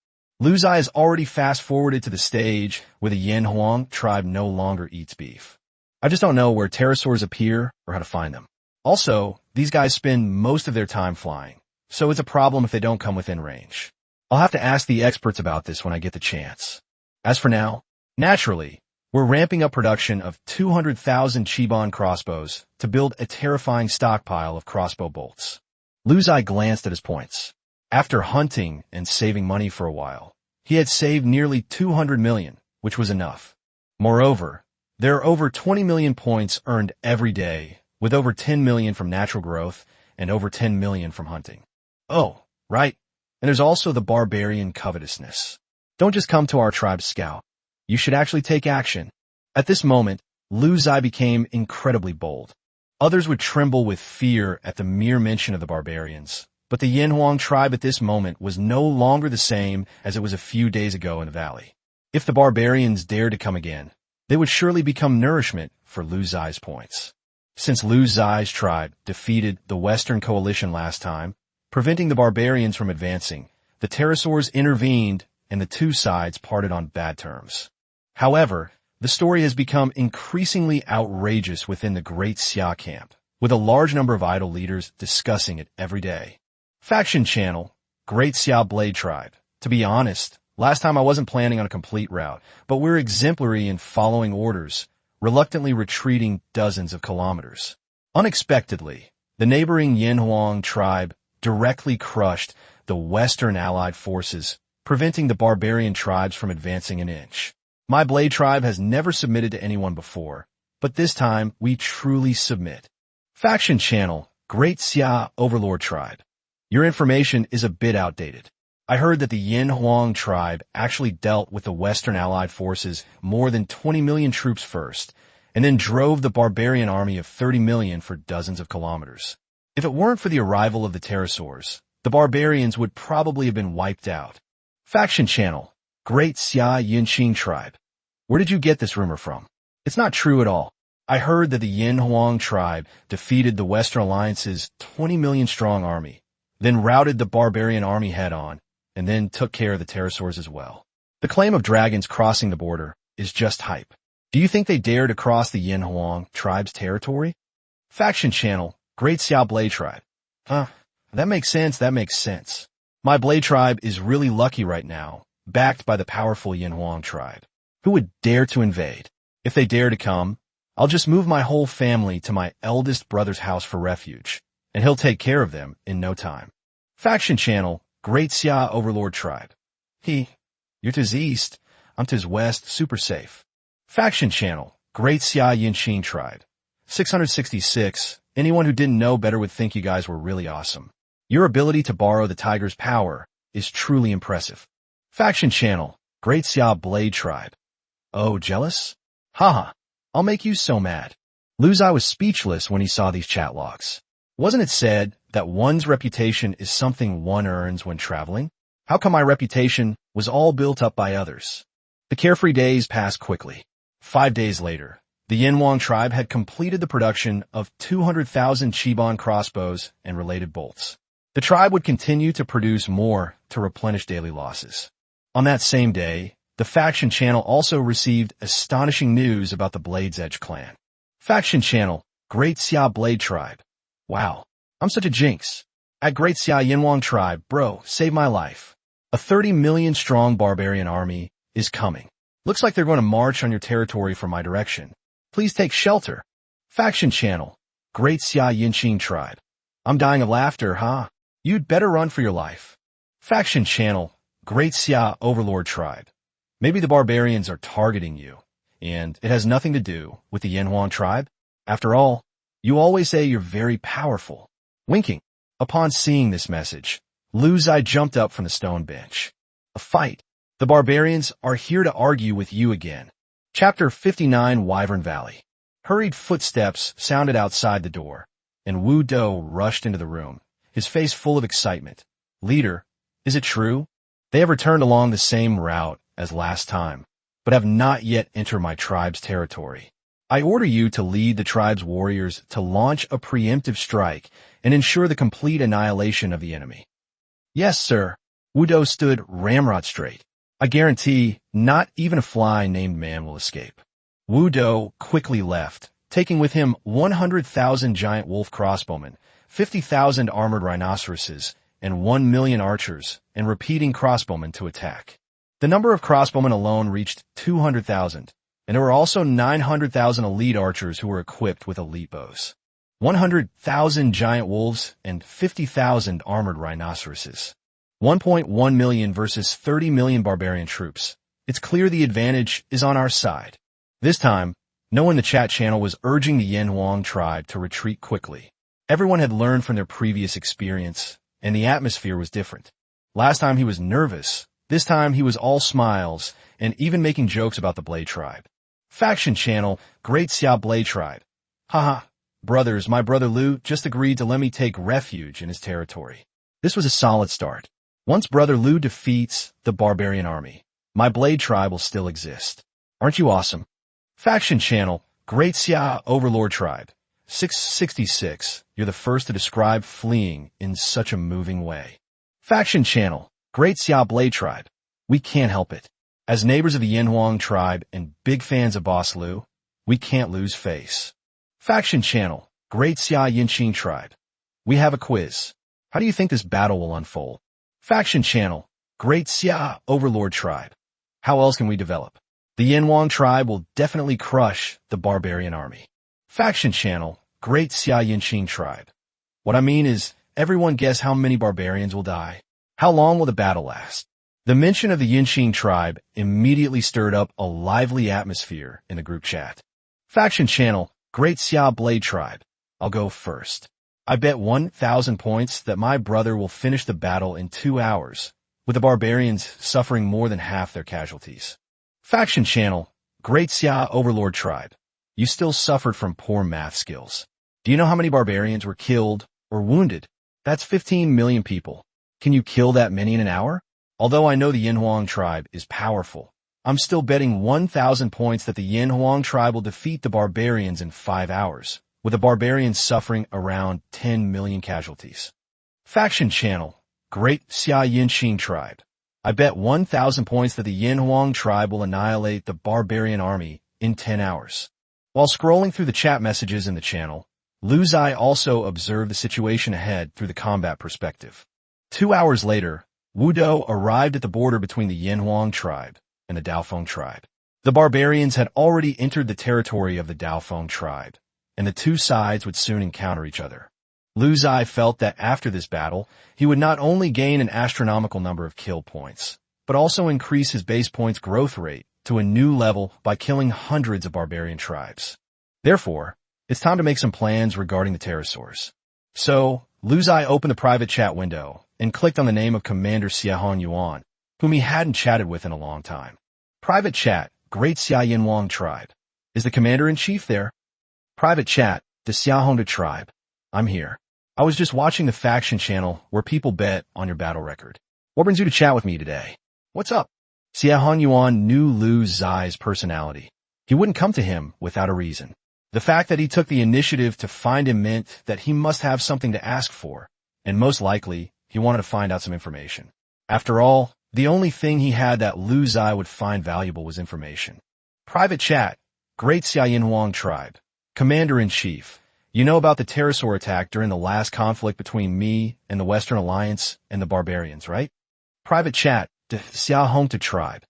Lu Ziye has already fast-forwarded to the stage where the Yanhuang tribe no longer eats beef. I just don't know where pterosaurs appear or how to find them. Also, these guys spend most of their time flying, so it's a problem if they don't come within range. I'll have to ask the experts about this when I get the chance. As for now, naturally, we're ramping up production of 200,000 Chi Ban crossbows to build a terrifying stockpile of crossbow bolts. Lu Ziye glanced at his points. After hunting and saving money for a while, he had saved nearly 200 million, which was enough. Moreover, there are over 20 million points earned every day, with over 10 million from natural growth and over 10 million from hunting. Oh, right. And there's also the barbarian covetousness. Don't just come to our tribe scout. You should actually take action. At this moment, Lu Ziye became incredibly bold. Others would tremble with fear at the mere mention of the barbarians. But the Yanhuang tribe at this moment was no longer the same as it was a few days ago in the valley. If the barbarians dared to come again, they would surely become nourishment for Lu Ziye's points. Since Lu Ziye's tribe defeated the Western Coalition last time, preventing the barbarians from advancing, the pterosaurs intervened and the two sides parted on bad terms. However, the story has become increasingly outrageous within the Great Ziye camp, with a large number of idol leaders discussing it every day. Faction channel, Great Ziye Blade Tribe. To be honest, last time I wasn't planning on a complete route, but we're exemplary in following orders, reluctantly retreating dozens of kilometers. Unexpectedly, the neighboring Yanhuang tribe directly crushed the Western Allied forces, preventing the barbarian tribes from advancing an inch. My Blade Tribe has never submitted to anyone before, but this time we truly submit. Faction channel, Great Ziye Overlord Tribe. Your information is a bit outdated. I heard that the Yanhuang tribe actually dealt with the Western Allied forces more than 20 million troops first, and then drove the barbarian army of 30 million for dozens of kilometers. If it weren't for the arrival of the pterosaurs, the barbarians would probably have been wiped out. Faction channel, Great Ziye Yinqing Tribe. Where did you get this rumor from? It's not true at all. I heard that the Yin Huang tribe defeated the Western Alliance's 20 million strong army, then routed the barbarian army head-on, and then took care of the pterosaurs as well. The claim of dragons crossing the border is just hype. Do you think they dare to cross the Yin Huang tribe's territory? Faction Channel, Great Xiao Blade Tribe. That makes sense. My Blade Tribe is really lucky right now, backed by the powerful Yin Huang tribe. Who would dare to invade? If they dare to come, I'll just move my whole family to my eldest brother's house for refuge, and he'll take care of them in no time. Faction Channel, Great Xia Overlord Tribe. You're to his east, I'm to his west, super safe. Faction Channel, Great Xia Yinqing Tribe. 666, anyone who didn't know better would think you guys were really awesome. Your ability to borrow the tiger's power is truly impressive. Faction Channel, Great Xia Blade Tribe. Oh, jealous? Haha, I'll make you so mad. Lu Zai was speechless when he saw these chat logs. Wasn't it said that one's reputation is something one earns when traveling? How come my reputation was all built up by others? The carefree days passed quickly. 5 days later, the Yin Huang tribe had completed the production of 200,000 Chiban crossbows and related bolts. The tribe would continue to produce more to replenish daily losses. On that same day, the Faction Channel also received astonishing news about the Blade's Edge clan. Faction Channel, Great Xia Blade Tribe. Wow, I'm such a jinx. At Great Xia Yin Huang tribe, bro, save my life. A 30 million strong barbarian army is coming. Looks like they're going to march on your territory from my direction. Please take shelter. Faction Channel, Great Xia Yinqing Tribe. I'm dying of laughter, huh? You'd better run for your life. Faction Channel, Great Xia Overlord Tribe. Maybe the barbarians are targeting you, and it has nothing to do with the Yin Huang tribe. After all, you always say you're very powerful. Winking. Upon seeing this message, Lu Zai jumped up from the stone bench. A fight. The barbarians are here to argue with you again. Chapter 59, Wyvern Valley. Hurried footsteps sounded outside the door, and Wu Do rushed into the room, his face full of excitement. Leader, is it true? They have returned along the same route as last time, but have not yet entered my tribe's territory. I order you to lead the tribe's warriors to launch a preemptive strike and ensure the complete annihilation of the enemy. Yes, sir. Wu Do stood ramrod straight. I guarantee not even a fly named man will escape. Wu Do quickly left, taking with him 100,000 giant wolf crossbowmen, 50,000 armored rhinoceroses, and 1 million archers and repeating crossbowmen to attack. The number of crossbowmen alone reached 200,000, and there were also 900,000 elite archers who were equipped with elite bows. 100,000 giant wolves and 50,000 armored rhinoceroses. 1.1 million versus 30 million barbarian troops. It's clear the advantage is on our side. This time, no one in the chat channel was urging the Yin Huang tribe to retreat quickly. Everyone had learned from their previous experience, and the atmosphere was different. Last time he was nervous. This time he was all smiles, and even making jokes about the Blade tribe. Faction Channel, Great Xia Blade Tribe. Haha, brothers, my brother Lu just agreed to let me take refuge in his territory. This was a solid start. Once brother Lu defeats the barbarian army, my Blade tribe will still exist. Aren't you awesome? Faction Channel, Great Xia Overlord Tribe. 666, you're the first to describe fleeing in such a moving way. Faction Channel, Great Xia Blade Tribe. We can't help it. As neighbors of the Yin Huang tribe and big fans of Boss Lu, we can't lose face. Faction Channel, Great Xia Yinqing Tribe. We have a quiz. How do you think this battle will unfold? Faction Channel, Great Xia Overlord Tribe. How else can we develop? The Yin Huang tribe will definitely crush the barbarian army. Faction Channel, Great Xia Yinqing Tribe. What I mean is, everyone guess how many barbarians will die. How long will the battle last? The mention of the Yinqing tribe immediately stirred up a lively atmosphere in the group chat. Faction Channel, Great Xia Blade Tribe. I'll go first. I bet 1,000 points that my brother will finish the battle in 2 hours, with the barbarians suffering more than half their casualties. Faction Channel, Great Xia Overlord Tribe. You still suffered from poor math skills. Do you know how many barbarians were killed or wounded? That's 15 million people. Can you kill that many in an hour? Although I know the Yin Huang tribe is powerful, I'm still betting 1,000 points that the Yin Huang tribe will defeat the barbarians in 5 hours, with the barbarians suffering around 10 million casualties. Faction channel, Great Xia Yinxing tribe. I bet 1,000 points that the Yin Huang tribe will annihilate the barbarian army in 10 hours. While scrolling through the chat messages in the channel, Lu Ziye also observed the situation ahead through the combat perspective. 2 hours later, Wu Dou arrived at the border between the Yin Huang tribe and the Daofeng tribe. The barbarians had already entered the territory of the Daofeng tribe, and the two sides would soon encounter each other. Lu Ziye felt that after this battle, he would not only gain an astronomical number of kill points, but also increase his base points growth rate to a new level by killing hundreds of barbarian tribes. Therefore, it's time to make some plans regarding the pterosaurs. So, Lu Ziye opened the private chat window and clicked on the name of Commander Xiahong Yuan, whom he hadn't chatted with in a long time. Private chat, Great Xia Yinhuang tribe. Is the commander-in-chief there? Private chat, the Xiahong tribe. I'm here. I was just watching the faction channel where people bet on your battle record. What brings you to chat with me today? What's up? Xiahong Yuan knew Lu Ziye's personality. He wouldn't come to him without a reason. The fact that he took the initiative to find him meant that he must have something to ask for, and most likely, he wanted to find out some information. After all, the only thing he had that Lu Ziye would find valuable was information. Private chat, Great Xia Yinhuang tribe. Commander-in-Chief, you know about the pterosaur attack during the last conflict between me and the Western Alliance and the barbarians, right? Private chat, the Xiahong tribe.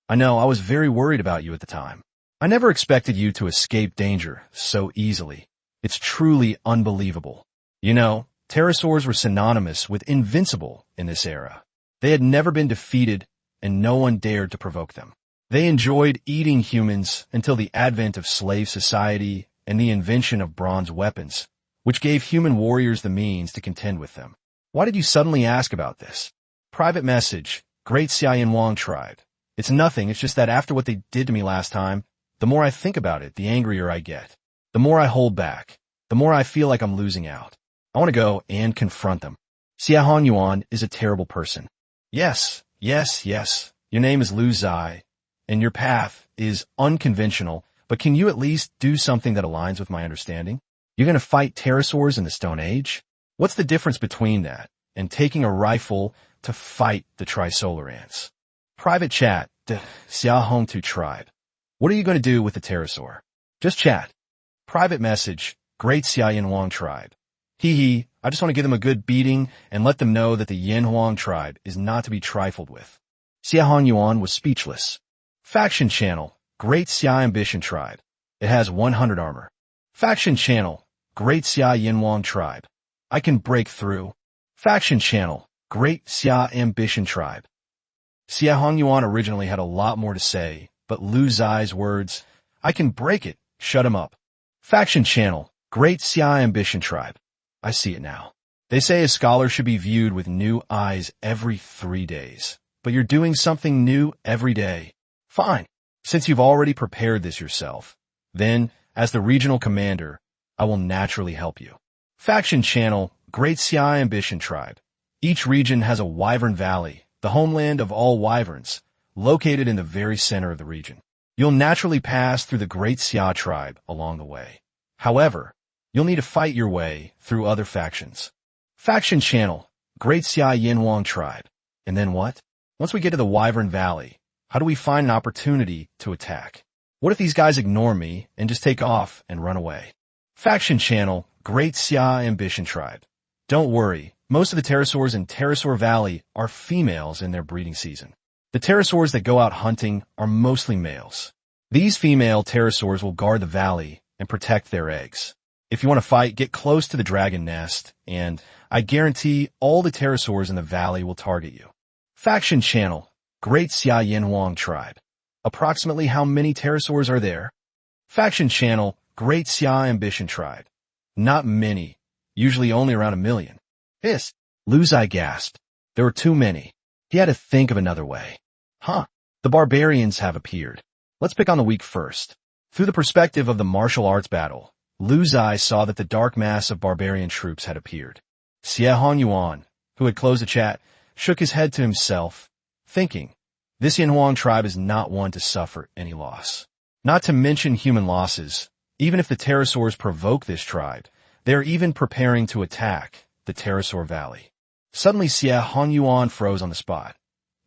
I know, I was very worried about you at the time. I never expected you to escape danger so easily. It's truly unbelievable. You know, pterosaurs were synonymous with invincible in this era. They had never been defeated, and no one dared to provoke them. They enjoyed eating humans until the advent of slave society and the invention of bronze weapons, which gave human warriors the means to contend with them. Why did you suddenly ask about this? Private message, Great Xia Yinhuang tribe. It's nothing, it's just that after what they did to me last time, the more I think about it, the angrier I get. The more I hold back, the more I feel like I'm losing out. I want to go and confront them. Xiahong Yuan is a terrible person. Yes. Your name is Lu Ziye, and your path is unconventional, but can you at least do something that aligns with my understanding? You're going to fight pterosaurs in the Stone Age? What's the difference between that and taking a rifle to fight the trisolar ants? Private chat, the Xiahong tribe. What are you going to do with the pterosaur? Just chat. Private message, Great Xia Yinhuang tribe. I just want to give them a good beating and let them know that the Yin Huang tribe is not to be trifled with. Xiahong Yuan was speechless. Faction channel, Great Xia Ambition tribe. It has 100 armor. Faction channel, Great Xia Yinhuang tribe. I can break through. Faction channel, Great Xia Ambition tribe. Xiahong Yuan originally had a lot more to say, but Lu Ziye's words, I can break it, shut him up. Faction channel, Great Xia Ambition tribe. I see it now. They say a scholar should be viewed with new eyes every 3 days, but you're doing something new every day. Fine. Since you've already prepared this yourself, then, as the regional commander, I will naturally help you. Faction channel, Great Xia Ambition tribe. Each region has a wyvern valley, the homeland of all wyverns, located in the very center of the region. You'll naturally pass through the Great Xia tribe along the way. However, you'll need to fight your way through other factions. Faction channel, Great Xia Yinhuang tribe. And then what? Once we get to the Wyvern Valley, how do we find an opportunity to attack? What if these guys ignore me and just take off and run away? Faction channel, Great Xia Ambition tribe. Don't worry, most of the pterosaurs in Pterosaur Valley are females in their breeding season. The pterosaurs that go out hunting are mostly males. These female pterosaurs will guard the valley and protect their eggs. If you want to fight, get close to the dragon nest, and I guarantee all the pterosaurs in the valley will target you. Faction channel, Great Xia Yinhuang tribe. Approximately how many pterosaurs are there? Faction channel, Great Xia Ambition tribe. Not many, usually only around 1 million. This, Lu Ziye gasped. There were too many. He had to think of another way. The barbarians have appeared. Let's pick on the weak first. Through the perspective of the martial arts battle, Lu Ziye saw that the dark mass of barbarian troops had appeared. Xiahong Yuan, who had closed the chat, shook his head to himself, thinking, This Yinhuang tribe is not one to suffer any loss. Not to mention human losses, even if the pterosaurs provoke this tribe, they are even preparing to attack the pterosaur valley. Suddenly Xie Hongyuan froze on the spot.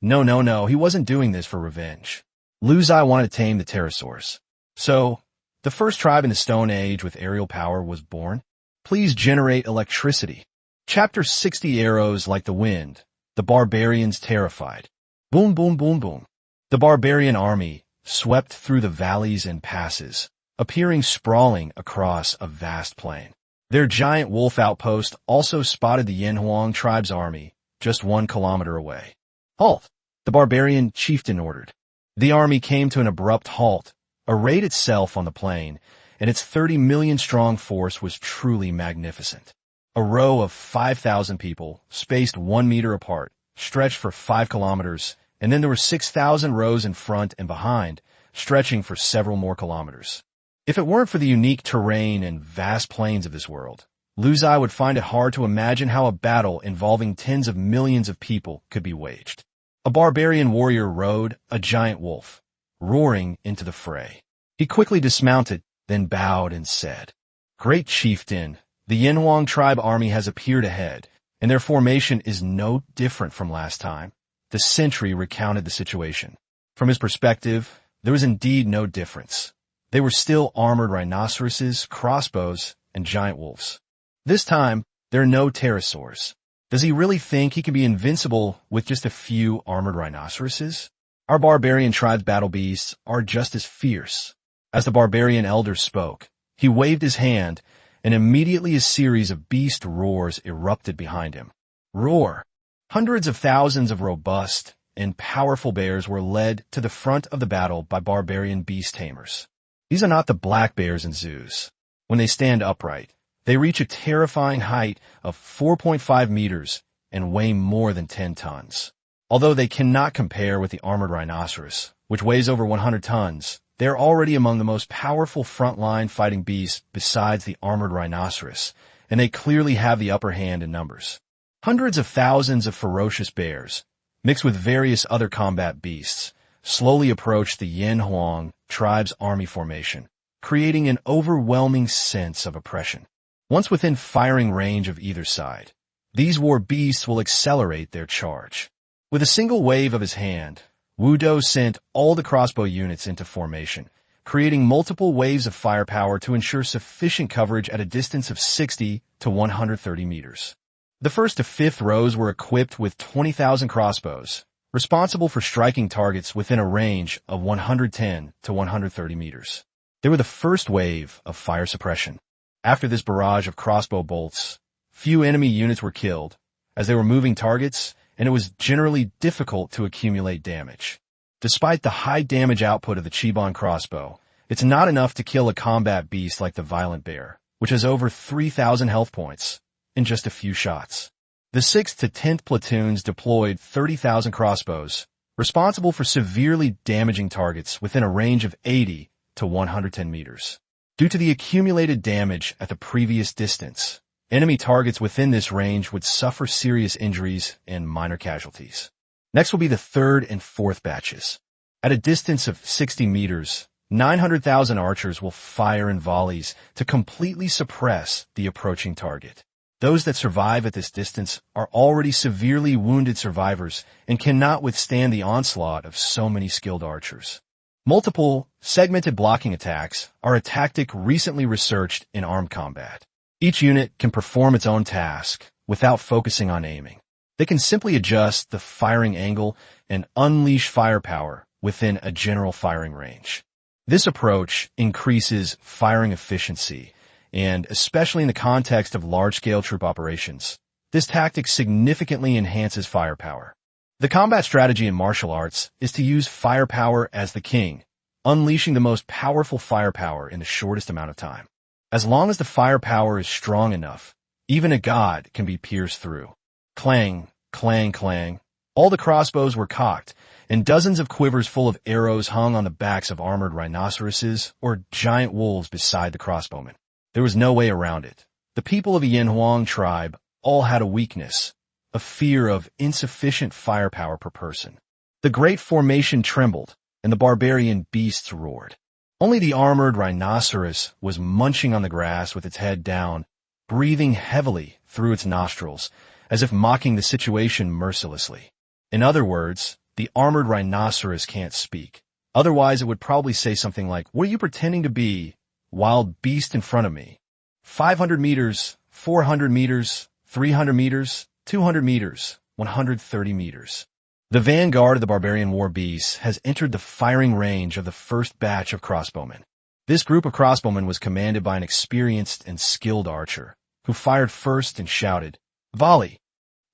No, he wasn't doing this for revenge. Lu Zai wanted to tame the pterosaurs. So, the first tribe in the Stone Age with aerial power was born. Please generate electricity. Chapter 60 Arrows like the wind. The barbarians terrified. Boom, boom, boom, boom. The barbarian army swept through the valleys and passes, appearing sprawling across a vast plain. Their giant wolf outpost also spotted the Yinhuang tribe's army just 1 kilometer away. Halt! The barbarian chieftain ordered. The army came to an abrupt halt, arrayed itself on the plain, and its 30 million strong force was truly magnificent. A row of 5,000 people, spaced 1 meter apart, stretched for 5 kilometers, and then there were 6,000 rows in front and behind, stretching for several more kilometers. If it weren't for the unique terrain and vast plains of this world, Lu Zai would find it hard to imagine how a battle involving tens of millions of people could be waged. A barbarian warrior rode a giant wolf, roaring into the fray. He quickly dismounted, then bowed and said, "Great chieftain, the Yinhuang tribe army has appeared ahead, and their formation is no different from last time." The sentry recounted the situation. From his perspective, there was indeed no difference. They were still armored rhinoceroses, crossbows, and giant wolves. This time, there are no pterosaurs. Does he really think he can be invincible with just a few armored rhinoceroses? Our barbarian tribe's battle beasts are just as fierce. As the barbarian elder spoke, he waved his hand, and immediately a series of beast roars erupted behind him. Roar! Hundreds of thousands of robust and powerful bears were led to the front of the battle by barbarian beast tamers. These are not the black bears in zoos. When they stand upright, they reach a terrifying height of 4.5 meters and weigh more than 10 tons. Although they cannot compare with the armored rhinoceros, which weighs over 100 tons, they are already among the most powerful frontline fighting beasts besides the armored rhinoceros, and they clearly have the upper hand in numbers. Hundreds of thousands of ferocious bears, mixed with various other combat beasts, slowly approach the Yinhuang tribe's army formation, creating an overwhelming sense of oppression. Once within firing range of either side, these war beasts will accelerate their charge. With a single wave of his hand, Wu Do sent all the crossbow units into formation, creating multiple waves of firepower to ensure sufficient coverage at a distance of 60 to 130 meters. The first to fifth rows were equipped with 20,000 crossbows, responsible for striking targets within a range of 110 to 130 meters. They were the first wave of fire suppression. After this barrage of crossbow bolts, few enemy units were killed, as they were moving targets, and it was generally difficult to accumulate damage. Despite the high damage output of the Chiban crossbow, it's not enough to kill a combat beast like the violent bear, which has over 3,000 health points, in just a few shots. The 6th to 10th platoons deployed 30,000 crossbows, responsible for severely damaging targets within a range of 80 to 110 meters. Due to the accumulated damage at the previous distance, enemy targets within this range would suffer serious injuries and minor casualties. Next will be the 3rd and 4th batches. At a distance of 60 meters, 900,000 archers will fire in volleys to completely suppress the approaching target. Those that survive at this distance are already severely wounded survivors and cannot withstand the onslaught of so many skilled archers. Multiple, segmented blocking attacks are a tactic recently researched in armed combat. Each unit can perform its own task without focusing on aiming. They can simply adjust the firing angle and unleash firepower within a general firing range. This approach increases firing efficiency, and especially in the context of large-scale troop operations, this tactic significantly enhances firepower. The combat strategy in martial arts is to use firepower as the king, unleashing the most powerful firepower in the shortest amount of time. As long as the firepower is strong enough, even a god can be pierced through. Clang, clang, clang. All the crossbows were cocked, and dozens of quivers full of arrows hung on the backs of armored rhinoceroses or giant wolves beside the crossbowmen. There was no way around it. The people of the Yinhuang tribe all had a weakness, a fear of insufficient firepower per person. The great formation trembled, and the barbarian beasts roared. Only the armored rhinoceros was munching on the grass with its head down, breathing heavily through its nostrils, as if mocking the situation mercilessly. In other words, the armored rhinoceros can't speak. Otherwise, it would probably say something like, "What are you pretending to be, wild beast in front of me? 500 meters, 400 meters, 300 meters, 200 meters, 130 meters. The vanguard of the barbarian war beasts has entered the firing range of the first batch of crossbowmen. This group of crossbowmen was commanded by an experienced and skilled archer, who fired first and shouted, "Volley!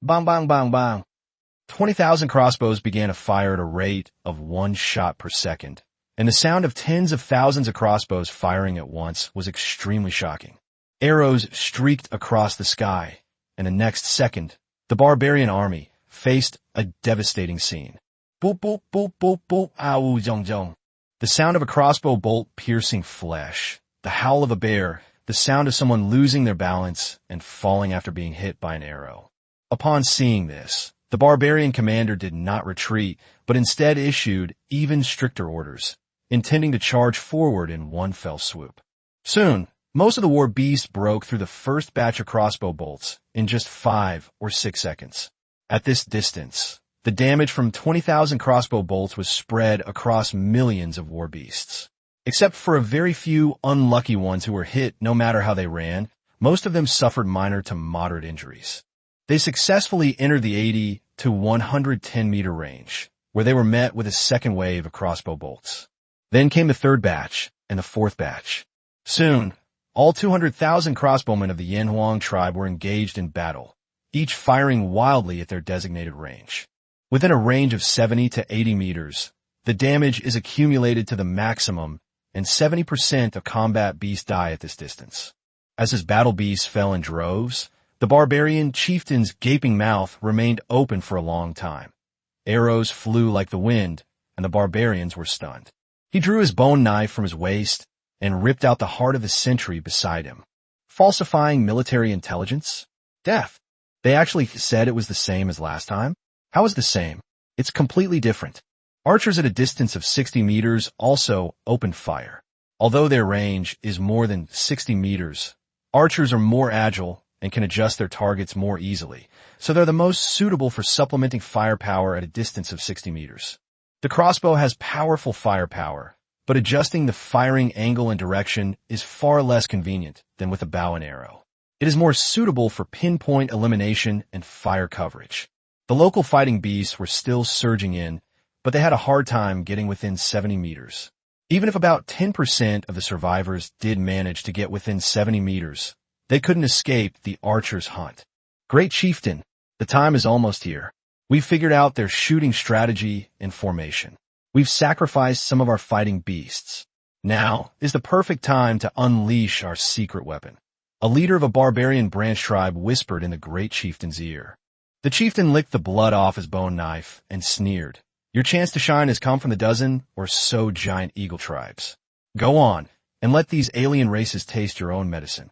Bang, bang, bang, bang!" 20,000 crossbows began to fire at a rate of 1 shot per second, and the sound of tens of thousands of crossbows firing at once was extremely shocking. Arrows streaked across the sky, and the next second, the barbarian army faced a devastating scene. Boop, boop, boop, boop, boop, ow, zong, zong. The sound of a crossbow bolt piercing flesh, the howl of a bear, the sound of someone losing their balance and falling after being hit by an arrow. Upon seeing this, the barbarian commander did not retreat, but instead issued even stricter orders, intending to charge forward in one fell swoop. Soon, most of the war beasts broke through the first batch of crossbow bolts in just 5 or 6 seconds. At this distance, the damage from 20,000 crossbow bolts was spread across millions of war beasts. Except for a very few unlucky ones who were hit no matter how they ran, most of them suffered minor to moderate injuries. They successfully entered the 80 to 110 meter range, where they were met with a second wave of crossbow bolts. Then came the third batch and the fourth batch. Soon, all 200,000 crossbowmen of the Yanhuang tribe were engaged in battle, each firing wildly at their designated range. Within a range of 70 to 80 meters, the damage is accumulated to the maximum, and 70% of combat beasts die at this distance. As his battle beasts fell in droves, the barbarian chieftain's gaping mouth remained open for a long time. Arrows flew like the wind, and the barbarians were stunned. He drew his bone knife from his waist and ripped out the heart of the sentry beside him. Falsifying military intelligence? Death. They actually said it was the same as last time? How is the same? It's completely different. Archers at a distance of 60 meters also opened fire. Although their range is more than 60 meters, archers are more agile and can adjust their targets more easily, so they're the most suitable for supplementing firepower at a distance of 60 meters. The crossbow has powerful firepower, but adjusting the firing angle and direction is far less convenient than with a bow and arrow. It is more suitable for pinpoint elimination and fire coverage. The local fighting beasts were still surging in, but they had a hard time getting within 70 meters. Even if about 10% of the survivors did manage to get within 70 meters, they couldn't escape the archer's hunt. Great chieftain, the time is almost here. We've figured out their shooting strategy and formation. We've sacrificed some of our fighting beasts. Now is the perfect time to unleash our secret weapon. A leader of a barbarian branch tribe whispered in the great chieftain's ear. The chieftain licked the blood off his bone knife and sneered. Your chance to shine has come from the dozen or so giant eagle tribes. Go on, and let these alien races taste your own medicine.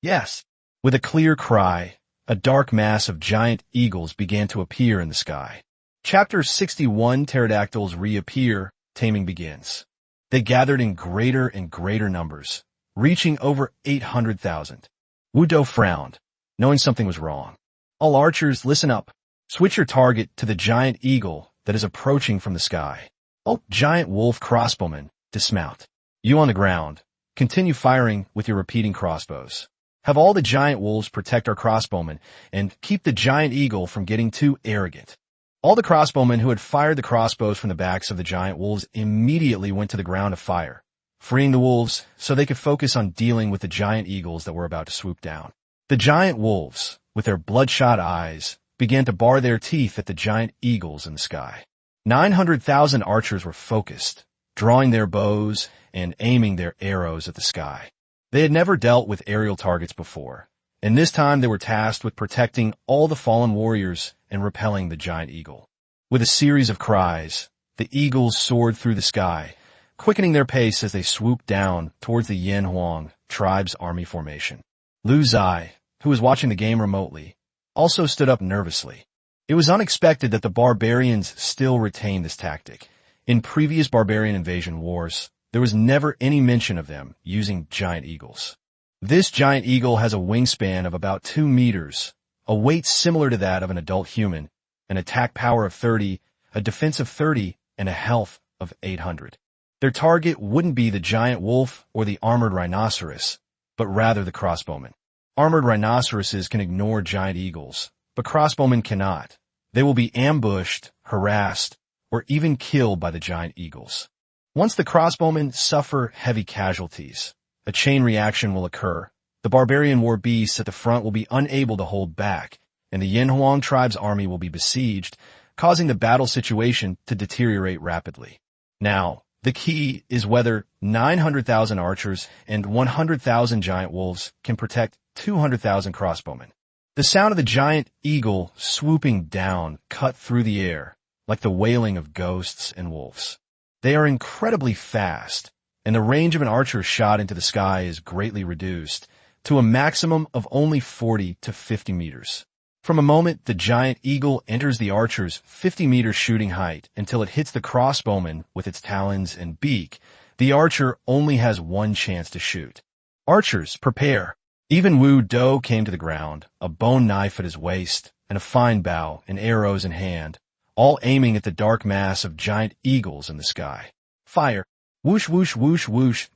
Yes. With a clear cry, a dark mass of giant eagles began to appear in the sky. Chapter 61, Pterodactyls reappear, taming begins. They gathered in greater and greater numbers, reaching over 800,000. Wu Do frowned, knowing something was wrong. All archers, listen up. Switch your target to the giant eagle that is approaching from the sky. Oh, giant wolf crossbowman, dismount. You on the ground. Continue firing with your repeating crossbows. Have all the giant wolves protect our crossbowmen and keep the giant eagle from getting too arrogant. All the crossbowmen who had fired the crossbows from the backs of the giant wolves immediately went to the ground to fire, freeing the wolves so they could focus on dealing with the giant eagles that were about to swoop down. The giant wolves, with their bloodshot eyes, began to bar their teeth at the giant eagles in the sky. 900,000 archers were focused, drawing their bows and aiming their arrows at the sky. They had never dealt with aerial targets before, and this time they were tasked with protecting all the fallen warriors and repelling the giant eagle. With a series of cries, the eagles soared through the sky, quickening their pace as they swooped down towards the Yanhuang tribe's army formation. Ziye, who was watching the game remotely, also stood up nervously. It was unexpected that the barbarians still retained this tactic. In previous barbarian invasion wars, there was never any mention of them using giant eagles. This giant eagle has a wingspan of about 2 meters, a weight similar to that of an adult human, an attack power of 30, a defense of 30, and a health of 800. Their target wouldn't be the giant wolf or the armored rhinoceros, but rather the crossbowmen. Armored rhinoceroses can ignore giant eagles, but crossbowmen cannot. They will be ambushed, harassed, or even killed by the giant eagles. Once the crossbowmen suffer heavy casualties, a chain reaction will occur. The barbarian war beasts at the front will be unable to hold back, and the Yanhuang tribe's army will be besieged, causing the battle situation to deteriorate rapidly. Now, the key is whether 900,000 archers and 100,000 giant wolves can protect 200,000 crossbowmen. The sound of the giant eagle swooping down cut through the air like the wailing of ghosts and wolves. They are incredibly fast, and the range of an archer's shot into the sky is greatly reduced to a maximum of only 40 to 50 meters. From a moment the giant eagle enters the archer's 50-meter shooting height until it hits the crossbowman with its talons and beak, the archer only has one chance to shoot. Archers, prepare! Even Wu Do came to the ground, a bone knife at his waist, and a fine bow and arrows in hand, all aiming at the dark mass of giant eagles in the sky. Fire! Whoosh, whoosh, whoosh, whoosh.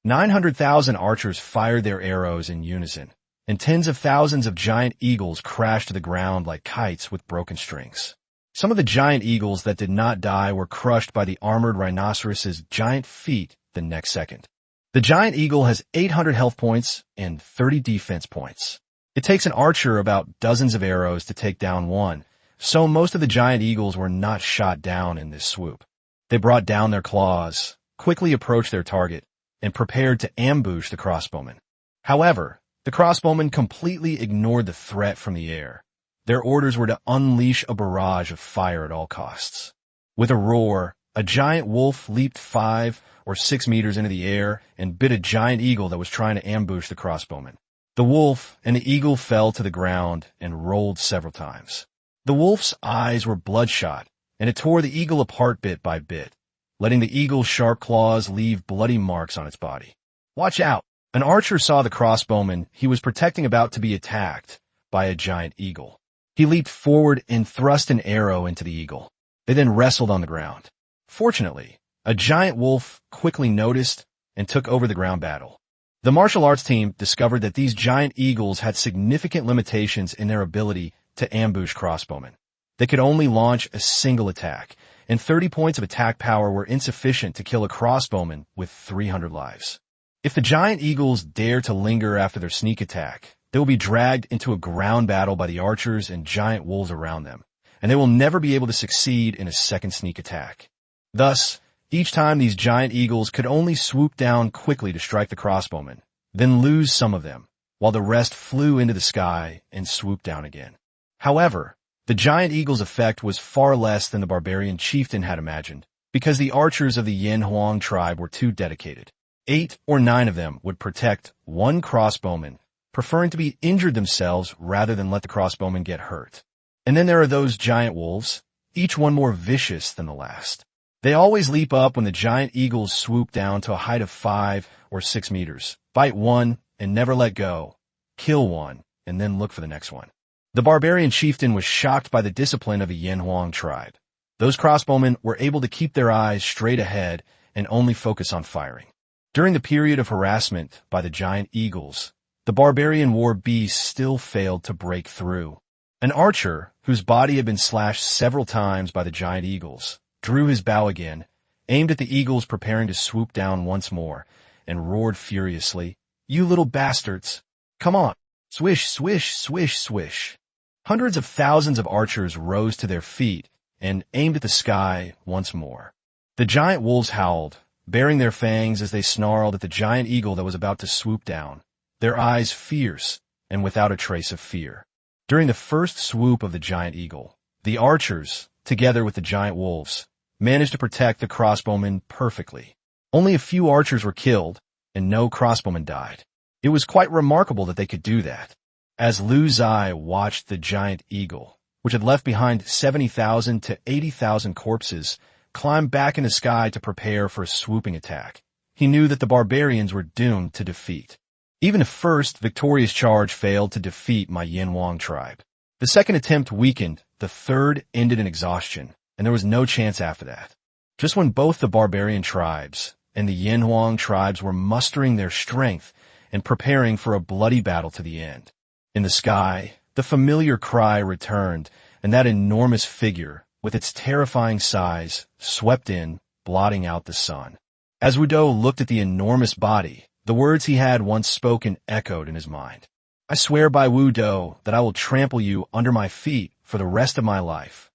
900,000 archers fired their arrows in unison, and tens of thousands of giant eagles crashed to the ground like kites with broken strings. Some of the giant eagles that did not die were crushed by the armored rhinoceros's giant feet the next second. The giant eagle has 800 health points and 30 defense points. It takes an archer about dozens of arrows to take down one, so most of the giant eagles were not shot down in this swoop. They brought down their claws, quickly approached their target, and prepared to ambush the crossbowmen. However, the crossbowmen completely ignored the threat from the air. Their orders were to unleash a barrage of fire at all costs. With a roar, a giant wolf leaped 5 or 6 meters into the air and bit a giant eagle that was trying to ambush the crossbowmen. The wolf and the eagle fell to the ground and rolled several times. The wolf's eyes were bloodshot, and it tore the eagle apart bit by bit, letting the eagle's sharp claws leave bloody marks on its body. Watch out! An archer saw the crossbowman he was protecting about to be attacked by a giant eagle. He leaped forward and thrust an arrow into the eagle. They then wrestled on the ground. Fortunately, a giant wolf quickly noticed and took over the ground battle. The martial arts team discovered that these giant eagles had significant limitations in their ability to ambush crossbowmen. They could only launch a single attack, and 30 points of attack power were insufficient to kill a crossbowman with 300 lives. If the giant eagles dare to linger after their sneak attack, they will be dragged into a ground battle by the archers and giant wolves around them, and they will never be able to succeed in a second sneak attack. Thus, each time these giant eagles could only swoop down quickly to strike the crossbowmen, then lose some of them, while the rest flew into the sky and swooped down again. However, the giant eagle's effect was far less than the barbarian chieftain had imagined, because the archers of the Yanhuang tribe were too dedicated. 8 or 9 of them would protect one crossbowman, preferring to be injured themselves rather than let the crossbowman get hurt. And then there are those giant wolves, each one more vicious than the last. They always leap up when the giant eagles swoop down to a height of 5 or 6 meters, bite one and never let go, kill one, and then look for the next one. The barbarian chieftain was shocked by the discipline of the Yanhuang tribe. Those crossbowmen were able to keep their eyes straight ahead and only focus on firing. During the period of harassment by the giant eagles, the barbarian war beasts still failed to break through. An archer, whose body had been slashed several times by the giant eagles, drew his bow again, aimed at the eagles preparing to swoop down once more, and roared furiously, "You little bastards! Come on! Swish, swish, swish, swish!" Hundreds of thousands of archers rose to their feet and aimed at the sky once more. The giant wolves howled, baring their fangs as they snarled at the giant eagle that was about to swoop down, their eyes fierce and without a trace of fear. During the first swoop of the giant eagle, the archers, together with the giant wolves, managed to protect the crossbowmen perfectly. Only a few archers were killed, and no crossbowmen died. It was quite remarkable that they could do that. As Ziye watched the giant eagle, which had left behind 70,000 to 80,000 corpses, climbed back in the sky to prepare for a swooping attack. He knew that the barbarians were doomed to defeat. Even the first victorious charge failed to defeat my Yin Huang tribe. The second attempt weakened, the third ended in exhaustion, and there was no chance after that. Just when both the barbarian tribes and the Yin Huang tribes were mustering their strength and preparing for a bloody battle to the end. In the sky, the familiar cry returned, and that enormous figure, with its terrifying size, swept in, blotting out the sun. As Wudo looked at the enormous body, the words he had once spoken echoed in his mind. I swear by Wudo that I will trample you under my feet for the rest of my life.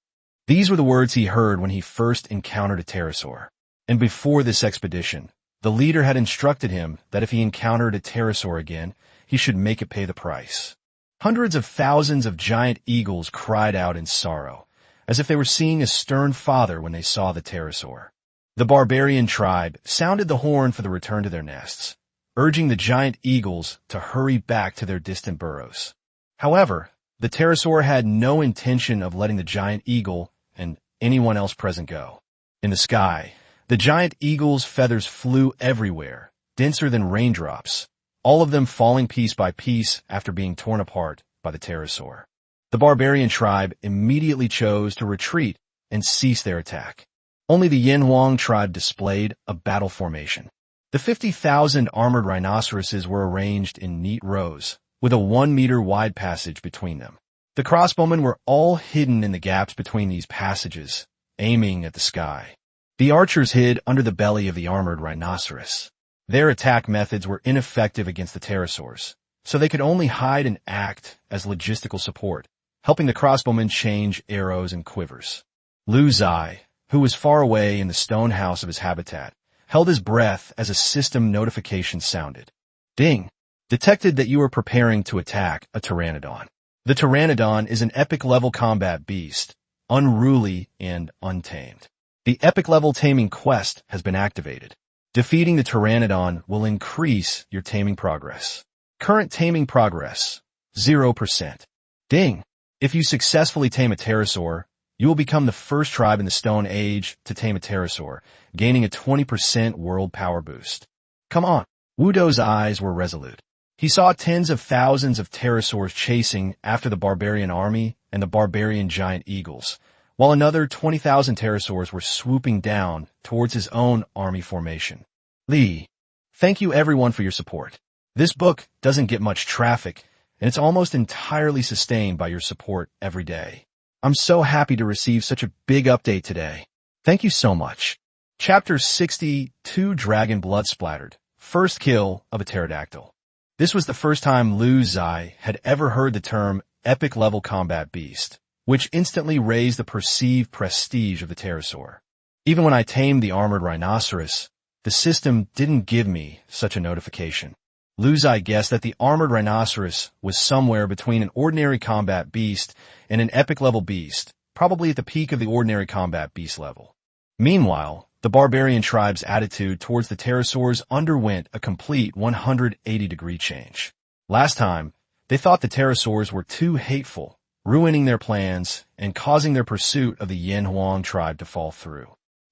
These were the words he heard when he first encountered a pterosaur. And before this expedition, the leader had instructed him that if he encountered a pterosaur again, he should make it pay the price. Hundreds of thousands of giant eagles cried out in sorrow, as if they were seeing a stern father when they saw the pterosaur. The barbarian tribe sounded the horn for the return to their nests, urging the giant eagles to hurry back to their distant burrows. However, the pterosaur had no intention of letting the giant eagle and anyone else present go. In the sky, the giant eagle's feathers flew everywhere, denser than raindrops, all of them falling piece by piece after being torn apart by the pterosaur. The barbarian tribe immediately chose to retreat and cease their attack. Only the Yin Huang tribe displayed a battle formation. The 50,000 armored rhinoceroses were arranged in neat rows, with a 1-meter wide passage between them. The crossbowmen were all hidden in the gaps between these passages, aiming at the sky. The archers hid under the belly of the armored rhinoceros. Their attack methods were ineffective against the pterosaurs, so they could only hide and act as logistical support, helping the crossbowmen change arrows and quivers. Ziye, who was far away in the stone house of his habitat, held his breath as a system notification sounded. Ding! Detected that you are preparing to attack a pteranodon. The pteranodon is an epic-level combat beast, unruly and untamed. The epic-level taming quest has been activated. Defeating the pteranodon will increase your taming progress. Current taming progress, 0%. Ding! If you successfully tame a pterosaur, you will become the first tribe in the Stone Age to tame a pterosaur, gaining a 20% world power boost. Come on. Wudo's eyes were resolute. He saw tens of thousands of pterosaurs chasing after the barbarian army and the barbarian giant eagles, while another 20,000 pterosaurs were swooping down towards his own army formation. Lee, thank you everyone for your support. This book doesn't get much traffic, and it's almost entirely sustained by your support every day. I'm so happy to receive such a big update today. Thank you so much. Chapter 62, Dragon Blood Splattered. First kill of a pterodactyl. This was the first time Ziye had ever heard the term epic-level combat beast, which instantly raised the perceived prestige of the pterosaur. Even when I tamed the armored rhinoceros, the system didn't give me such a notification. Ziye guessed that the armored rhinoceros was somewhere between an ordinary combat beast and an epic-level beast, probably at the peak of the ordinary combat beast level. Meanwhile, the barbarian tribe's attitude towards the pterosaurs underwent a complete 180-degree change. Last time, they thought the pterosaurs were too hateful, ruining their plans and causing their pursuit of the Yin Huang tribe to fall through.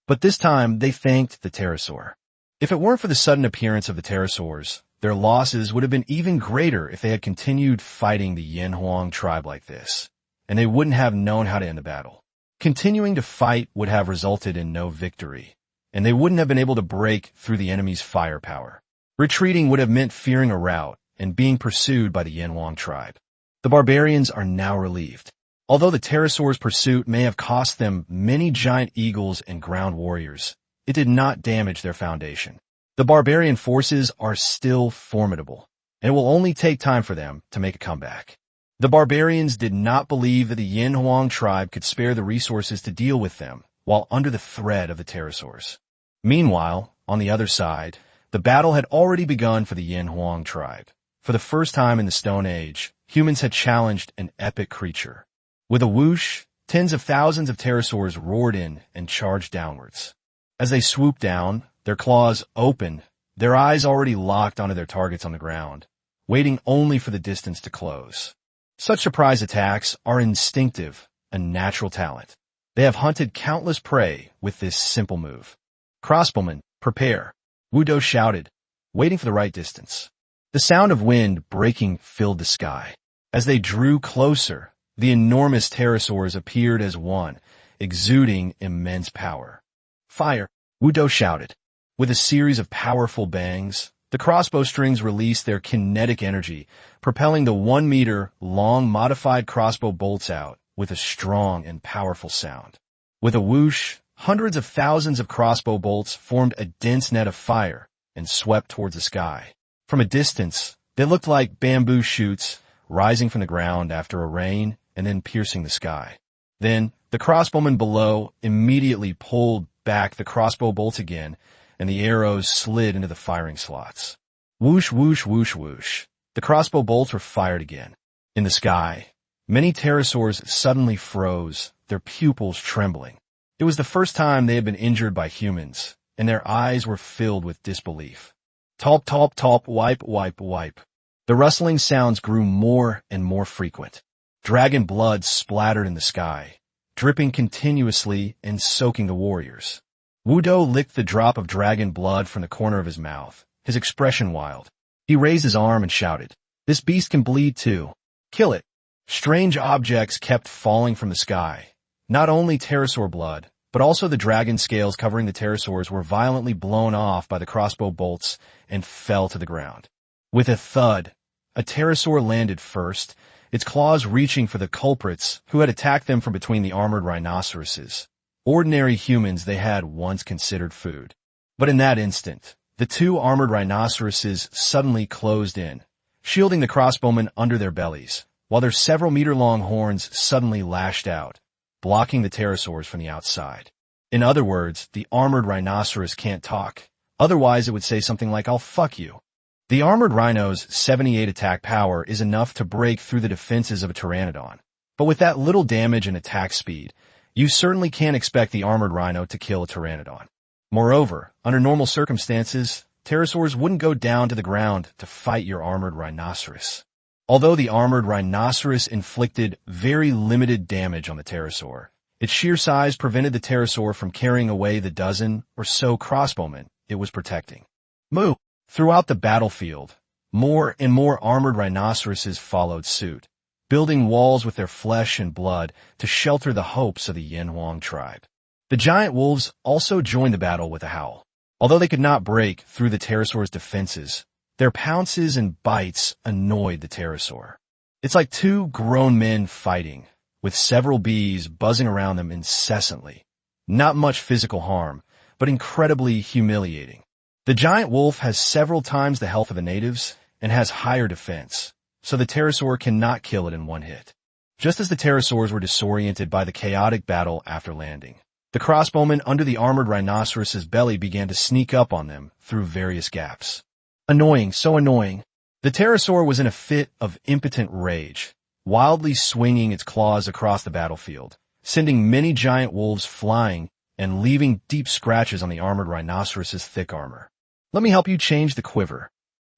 But this time, they thanked the pterosaur. If it weren't for the sudden appearance of the pterosaurs, their losses would have been even greater if they had continued fighting the Yin Huang tribe like this, and they wouldn't have known how to end the battle. Continuing to fight would have resulted in no victory, and they wouldn't have been able to break through the enemy's firepower. Retreating would have meant fearing a rout and being pursued by the Yin Huang tribe. The barbarians are now relieved. Although the pterosaurs' pursuit may have cost them many giant eagles and ground warriors, it did not damage their foundation. The barbarian forces are still formidable, and it will only take time for them to make a comeback. The barbarians did not believe that the Yin Huang tribe could spare the resources to deal with them while under the threat of the pterosaurs. Meanwhile, on the other side, the battle had already begun for the Yin Huang tribe. For the first time in the Stone Age, humans had challenged an epic creature. With a whoosh, tens of thousands of pterosaurs roared in and charged downwards. As they swooped down, their claws open, their eyes already locked onto their targets on the ground, waiting only for the distance to close. Such surprise attacks are instinctive, a natural talent. They have hunted countless prey with this simple move. Crossbowmen, prepare, Wudo shouted, waiting for the right distance. The sound of wind breaking filled the sky. As they drew closer, the enormous pterosaurs appeared as one, exuding immense power. Fire, Wudo shouted. With a series of powerful bangs, the crossbow strings released their kinetic energy, propelling the 1-meter-long modified crossbow bolts out with a strong and powerful sound. With a whoosh, hundreds of thousands of crossbow bolts formed a dense net of fire and swept towards the sky. From a distance, they looked like bamboo shoots rising from the ground after a rain and then piercing the sky. Then, the crossbowmen below immediately pulled back the crossbow bolts again, and the arrows slid into the firing slots. Whoosh, whoosh, whoosh, whoosh. The crossbow bolts were fired again. In the sky, many pterosaurs suddenly froze, their pupils trembling. It was the first time they had been injured by humans, and their eyes were filled with disbelief. Top, top, top, wipe, wipe, wipe. The rustling sounds grew more and more frequent. Dragon blood splattered in the sky, dripping continuously and soaking the warriors. Wudo licked the drop of dragon blood from the corner of his mouth, his expression wild. He raised his arm and shouted, "This beast can bleed too. Kill it." Strange objects kept falling from the sky. Not only pterosaur blood, but also the dragon scales covering the pterosaurs were violently blown off by the crossbow bolts and fell to the ground. With a thud, a pterosaur landed first, its claws reaching for the culprits who had attacked them from between the armored rhinoceroses. Ordinary humans they had once considered food. But in that instant, the two armored rhinoceroses suddenly closed in, shielding the crossbowmen under their bellies, while their several-meter-long horns suddenly lashed out, blocking the pterosaurs from the outside. In other words, the armored rhinoceros can't talk. Otherwise, it would say something like, "I'll fuck you." The armored rhino's 78 attack power is enough to break through the defenses of a pteranodon. But with that little damage and attack speed, you certainly can't expect the armored rhino to kill a pteranodon. Moreover, under normal circumstances, pterosaurs wouldn't go down to the ground to fight your armored rhinoceros. Although the armored rhinoceros inflicted very limited damage on the pterosaur, its sheer size prevented the pterosaur from carrying away the dozen or so crossbowmen it was protecting. Moo! Throughout the battlefield, more and more armored rhinoceroses followed suit, building walls with their flesh and blood to shelter the hopes of the Yanhuang tribe. The giant wolves also joined the battle with a howl. Although they could not break through the pterosaur's defenses, their pounces and bites annoyed the pterosaur. It's like two grown men fighting, with several bees buzzing around them incessantly. Not much physical harm, but incredibly humiliating. The giant wolf has several times the health of the natives and has higher defense, so the pterosaur cannot kill it in one hit. Just as the pterosaurs were disoriented by the chaotic battle after landing, the crossbowmen under the armored rhinoceros's belly began to sneak up on them through various gaps. Annoying, so annoying. The pterosaur was in a fit of impotent rage, wildly swinging its claws across the battlefield, sending many giant wolves flying and leaving deep scratches on the armored rhinoceros's thick armor. Let me help you change the quiver.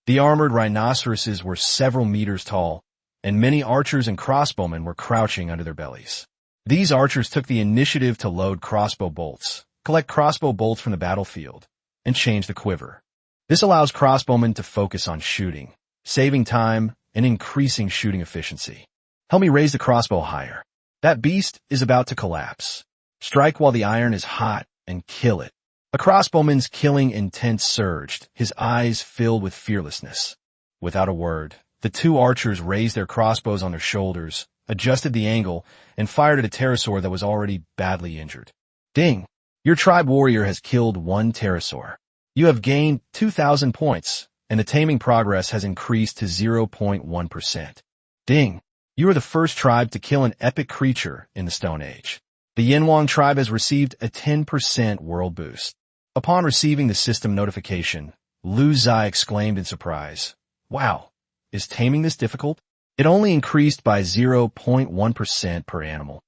The armored rhinoceroses were several meters tall, and many archers and crossbowmen were crouching under their bellies. These archers took the initiative to load crossbow bolts, collect crossbow bolts from the battlefield, and change the quiver. This allows crossbowmen to focus on shooting, saving time and increasing shooting efficiency. Help me raise the crossbow higher. That beast is about to collapse. Strike while the iron is hot and kill it. A crossbowman's killing intent surged, his eyes filled with fearlessness. Without a word, the two archers raised their crossbows on their shoulders, adjusted the angle, and fired at a pterosaur that was already badly injured. Ding! Your tribe warrior has killed one pterosaur. You have gained 2,000 points, and the taming progress has increased to 0.1%. Ding! You are the first tribe to kill an epic creature in the Stone Age. The Yanhuang tribe has received a 10% world boost. Upon receiving the system notification, Ziye exclaimed in surprise, "Wow, is taming this difficult?" It only increased by 0.1% per animal.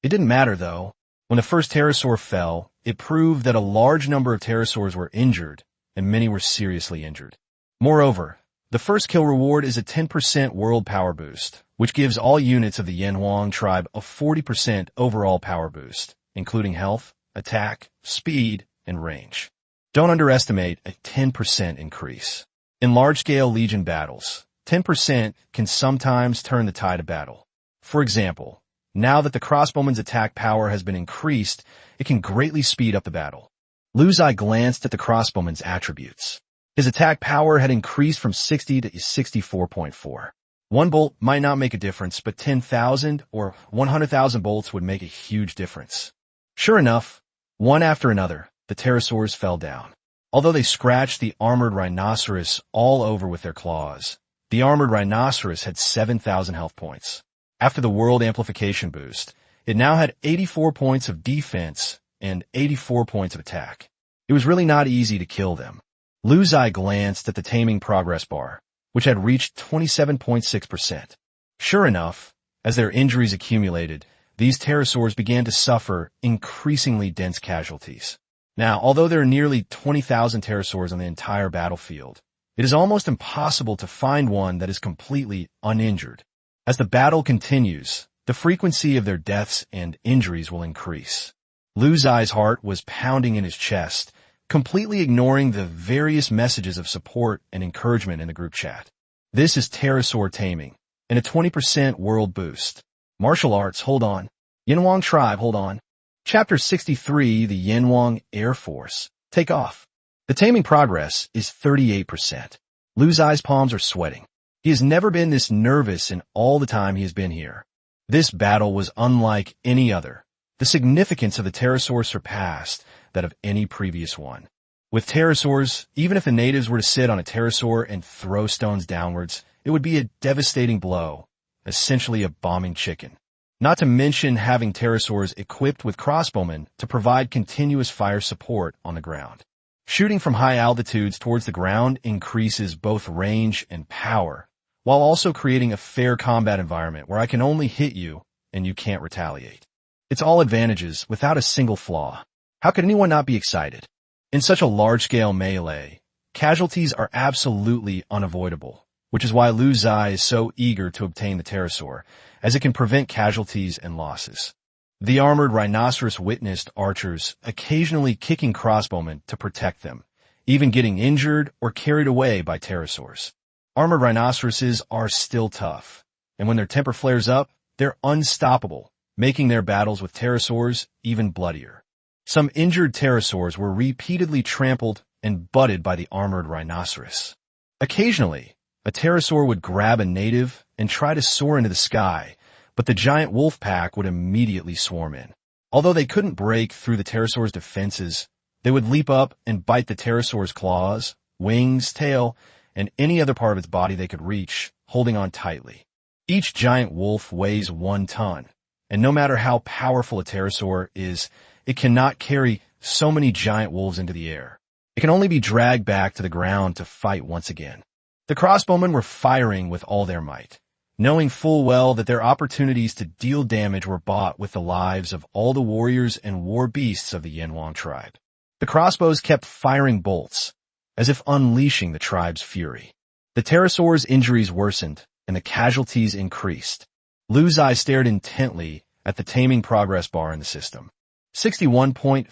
It didn't matter, though. When the first pterosaur fell, it proved that a large number of pterosaurs were injured, and many were seriously injured. Moreover, The first kill reward is a 10% world power boost, which gives all units of the Yanhuang tribe a 40% overall power boost, including health, attack, speed, and range. Don't underestimate a 10% increase. In large-scale Legion battles, 10% can sometimes turn the tide of battle. For example, now that the crossbowman's attack power has been increased, it can greatly speed up the battle. Ziye glanced at the crossbowman's attributes. His attack power had increased from 60 to 64.4. One bolt might not make a difference, but 10,000 or 100,000 bolts would make a huge difference. Sure enough, one after another, the pterosaurs fell down. Although they scratched the armored rhinoceros all over with their claws, the armored rhinoceros had 7,000 health points. After the world amplification boost, it now had 84 points of defense and 84 points of attack. It was really not easy to kill them. Ziye glanced at the taming progress bar, which had reached 27.6%. Sure enough, as their injuries accumulated, these pterosaurs began to suffer increasingly dense casualties. Now, although there are nearly 20,000 pterosaurs on the entire battlefield, it is almost impossible to find one that is completely uninjured. As the battle continues, the frequency of their deaths and injuries will increase. Ziye's heart was pounding in his chest, completely ignoring the various messages of support and encouragement in the group chat. This is pterosaur taming, and a 20% world boost. Martial arts, hold on. Yanhuang tribe, hold on. Chapter 63, the Yanhuang Air Force. Take off. The taming progress is 38%. Ziye's palms are sweating. He has never been this nervous in all the time he has been here. This battle was unlike any other. The significance of the pterosaur surpassed that of any previous one. With pterosaurs, even if the natives were to sit on a pterosaur and throw stones downwards, it would be a devastating blow, essentially a bombing chicken. Not to mention having pterosaurs equipped with crossbowmen to provide continuous fire support on the ground. Shooting from high altitudes towards the ground increases both range and power, while also creating a fair combat environment where I can only hit you and you can't retaliate. It's all advantages without a single flaw. How could anyone not be excited? In such a large-scale melee, casualties are absolutely unavoidable, which is why Ziye is so eager to obtain the pterosaur, as it can prevent casualties and losses. The armored rhinoceros witnessed archers occasionally kicking crossbowmen to protect them, even getting injured or carried away by pterosaurs. Armored rhinoceroses are still tough, and when their temper flares up, they're unstoppable, making their battles with pterosaurs even bloodier. Some injured pterosaurs were repeatedly trampled and butted by the armored rhinoceros. Occasionally, a pterosaur would grab a native and try to soar into the sky, but the giant wolf pack would immediately swarm in. Although they couldn't break through the pterosaur's defenses, they would leap up and bite the pterosaur's claws, wings, tail, and any other part of its body they could reach, holding on tightly. Each giant wolf weighs 1 ton, and no matter how powerful a pterosaur is, it cannot carry so many giant wolves into the air. It can only be dragged back to the ground to fight once again. The crossbowmen were firing with all their might, knowing full well that their opportunities to deal damage were bought with the lives of all the warriors and war beasts of the Yanhuang tribe. The crossbows kept firing bolts, as if unleashing the tribe's fury. The pterosaur's injuries worsened, and the casualties increased. Ziye stared intently at the taming progress bar in the system. 61.4%,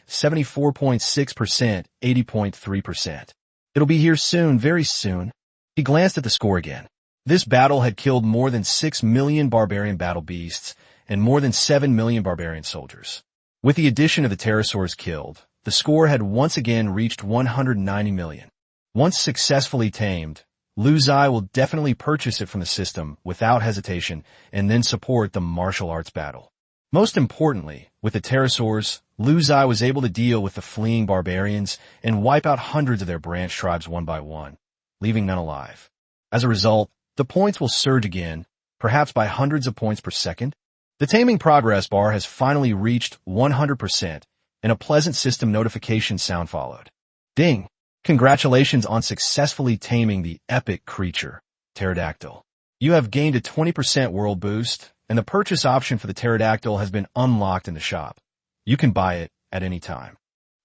74.6%, 80.3%. It'll be here soon, very soon. He glanced at the score again. This battle had killed more than 6 million barbarian battle beasts and more than 7 million barbarian soldiers. With the addition of the pterosaurs killed, the score had once again reached 190 million. Once successfully tamed, Ziye will definitely purchase it from the system without hesitation and then support the martial arts battle. Most importantly, with the pterosaurs, Ziye was able to deal with the fleeing barbarians and wipe out hundreds of their branch tribes one by one, leaving none alive. As a result, the points will surge again, perhaps by hundreds of points per second. The taming progress bar has finally reached 100%, and a pleasant system notification sound followed. Ding! Congratulations on successfully taming the epic creature, pterodactyl. You have gained a 20% world boost, and the purchase option for the pterodactyl has been unlocked in the shop. You can buy it at any time.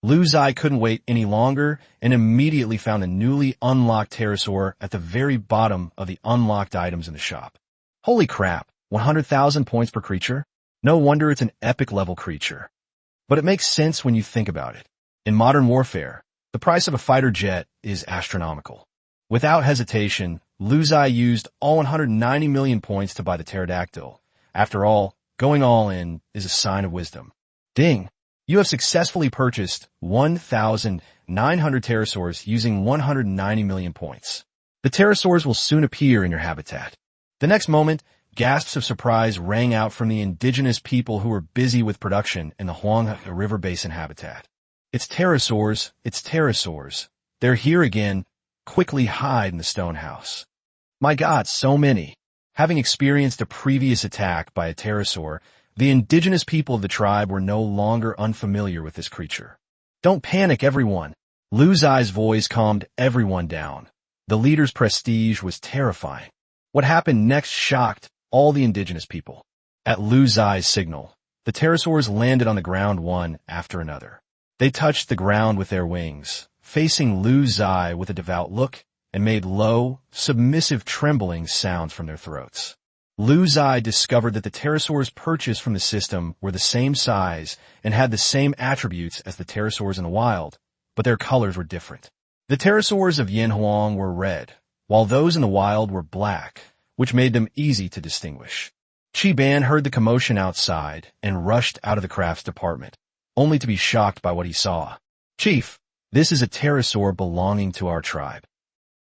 Lu Zai couldn't wait any longer and immediately found a newly unlocked pterosaur at the very bottom of the unlocked items in the shop. Holy crap, 100,000 points per creature? No wonder it's an epic level creature. But it makes sense when you think about it. In modern warfare, the price of a fighter jet is astronomical. Without hesitation, Lu Zai used all 190 million points to buy the pterodactyl. After all, going all in is a sign of wisdom. Ding! You have successfully purchased 1,900 pterosaurs using 190 million points. The pterosaurs will soon appear in your habitat. The next moment, gasps of surprise rang out from the indigenous people who were busy with production in the Huanghe River Basin habitat. It's pterosaurs, it's pterosaurs. They're here again. Quickly hide in the stone house. My God, so many. Having experienced a previous attack by a pterosaur, the indigenous people of the tribe were no longer unfamiliar with this creature. Don't panic, everyone. Lu Zai's voice calmed everyone down. The leader's prestige was terrifying. What happened next shocked all the indigenous people. At Lu Zai's signal, the pterosaurs landed on the ground one after another. They touched the ground with their wings, facing Lu Zai with a devout look, and made low, submissive trembling sounds from their throats. Lu Zai discovered that the pterosaurs purchased from the system were the same size and had the same attributes as the pterosaurs in the wild, but their colors were different. The pterosaurs of Yanhuang were red, while those in the wild were black, which made them easy to distinguish. Chi Ban heard the commotion outside and rushed out of the crafts department, only to be shocked by what he saw. Chief, this is a pterosaur belonging to our tribe.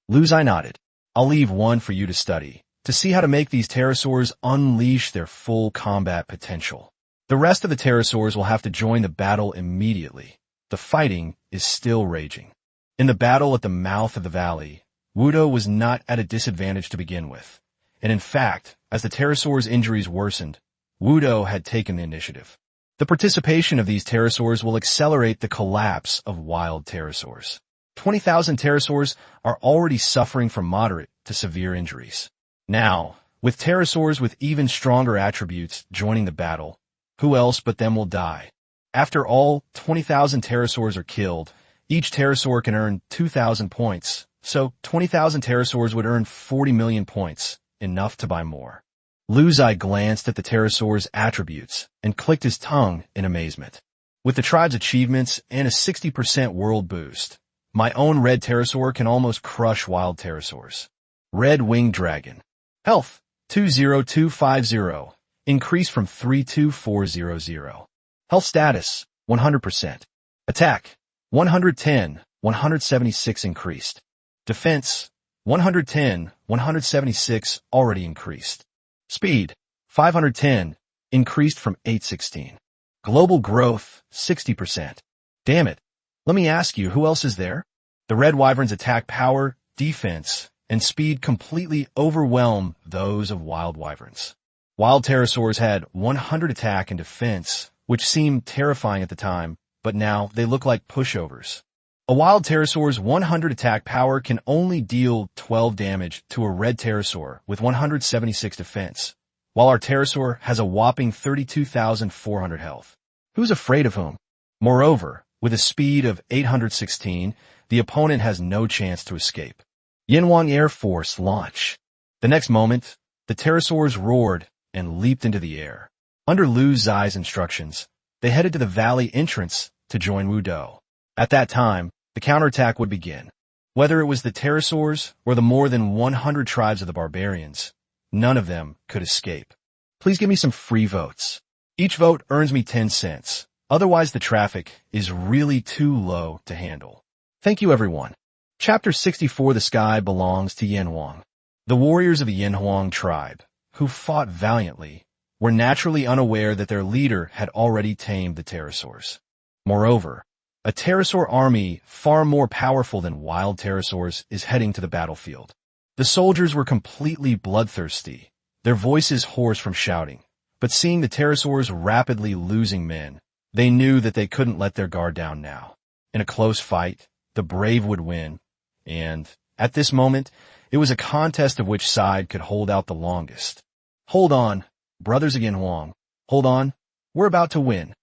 Lu Zai nodded. I'll leave one for you to study, to see how to make these pterosaurs unleash their full combat potential. The rest of the pterosaurs will have to join the battle immediately. The fighting is still raging. In the battle at the mouth of the valley, Wudo was not at a disadvantage to begin with. And in fact, as the pterosaurs' injuries worsened, Wudo had taken the initiative. The participation of these pterosaurs will accelerate the collapse of wild pterosaurs. 20,000 pterosaurs are already suffering from moderate to severe injuries. Now, with pterosaurs with even stronger attributes joining the battle, who else but them will die? After all 20,000 pterosaurs are killed, each pterosaur can earn 2,000 points, so 20,000 pterosaurs would earn 40 million points, enough to buy more. Lu Zai glanced at the pterosaur's attributes and clicked his tongue in amazement. With the tribe's achievements and a 60% world boost, my own red pterosaur can almost crush wild pterosaurs. Red Winged Dragon. Health, 20250. Increase from 32400. Health status, 100%. Attack, 110, 176 increased. Defense, 110, 176 already increased. Speed, 510, increased from 816. Global growth, 60%. Damn it. Let me ask you, who else is there? The Red Wyvern's attack power, defense, and speed completely overwhelm those of wild wyverns. Wild pterosaurs had 100 attack and defense, which seemed terrifying at the time, but now they look like pushovers. A wild pterosaur's 100 attack power can only deal 12 damage to a red pterosaur with 176 defense, while our pterosaur has a whopping 32,400 health. Who's afraid of whom? Moreover, with a speed of 816, the opponent has no chance to escape. Yanhuang Air Force launch. The next moment, the pterosaurs roared and leaped into the air. Under Lu Zai's instructions, they headed to the valley entrance to join Wudo. At that time, the counterattack would begin. Whether it was the pterosaurs or the more than 100 tribes of the barbarians, none of them could escape. Please give me some free votes. Each vote earns me 10 cents. Otherwise, the traffic is really too low to handle. Thank you, everyone. Chapter 64, The Sky belongs to Yanhuang. The warriors of the Yanhuang tribe, who fought valiantly, were naturally unaware that their leader had already tamed the pterosaurs. Moreover, a pterosaur army far more powerful than wild pterosaurs is heading to the battlefield. The soldiers were completely bloodthirsty, their voices hoarse from shouting, but seeing the pterosaurs rapidly losing men, they knew that they couldn't let their guard down now. In a close fight, the brave would win, and, at this moment, it was a contest of which side could hold out the longest. Hold on, brothers of Yanhuang. Hold on. We're about to win.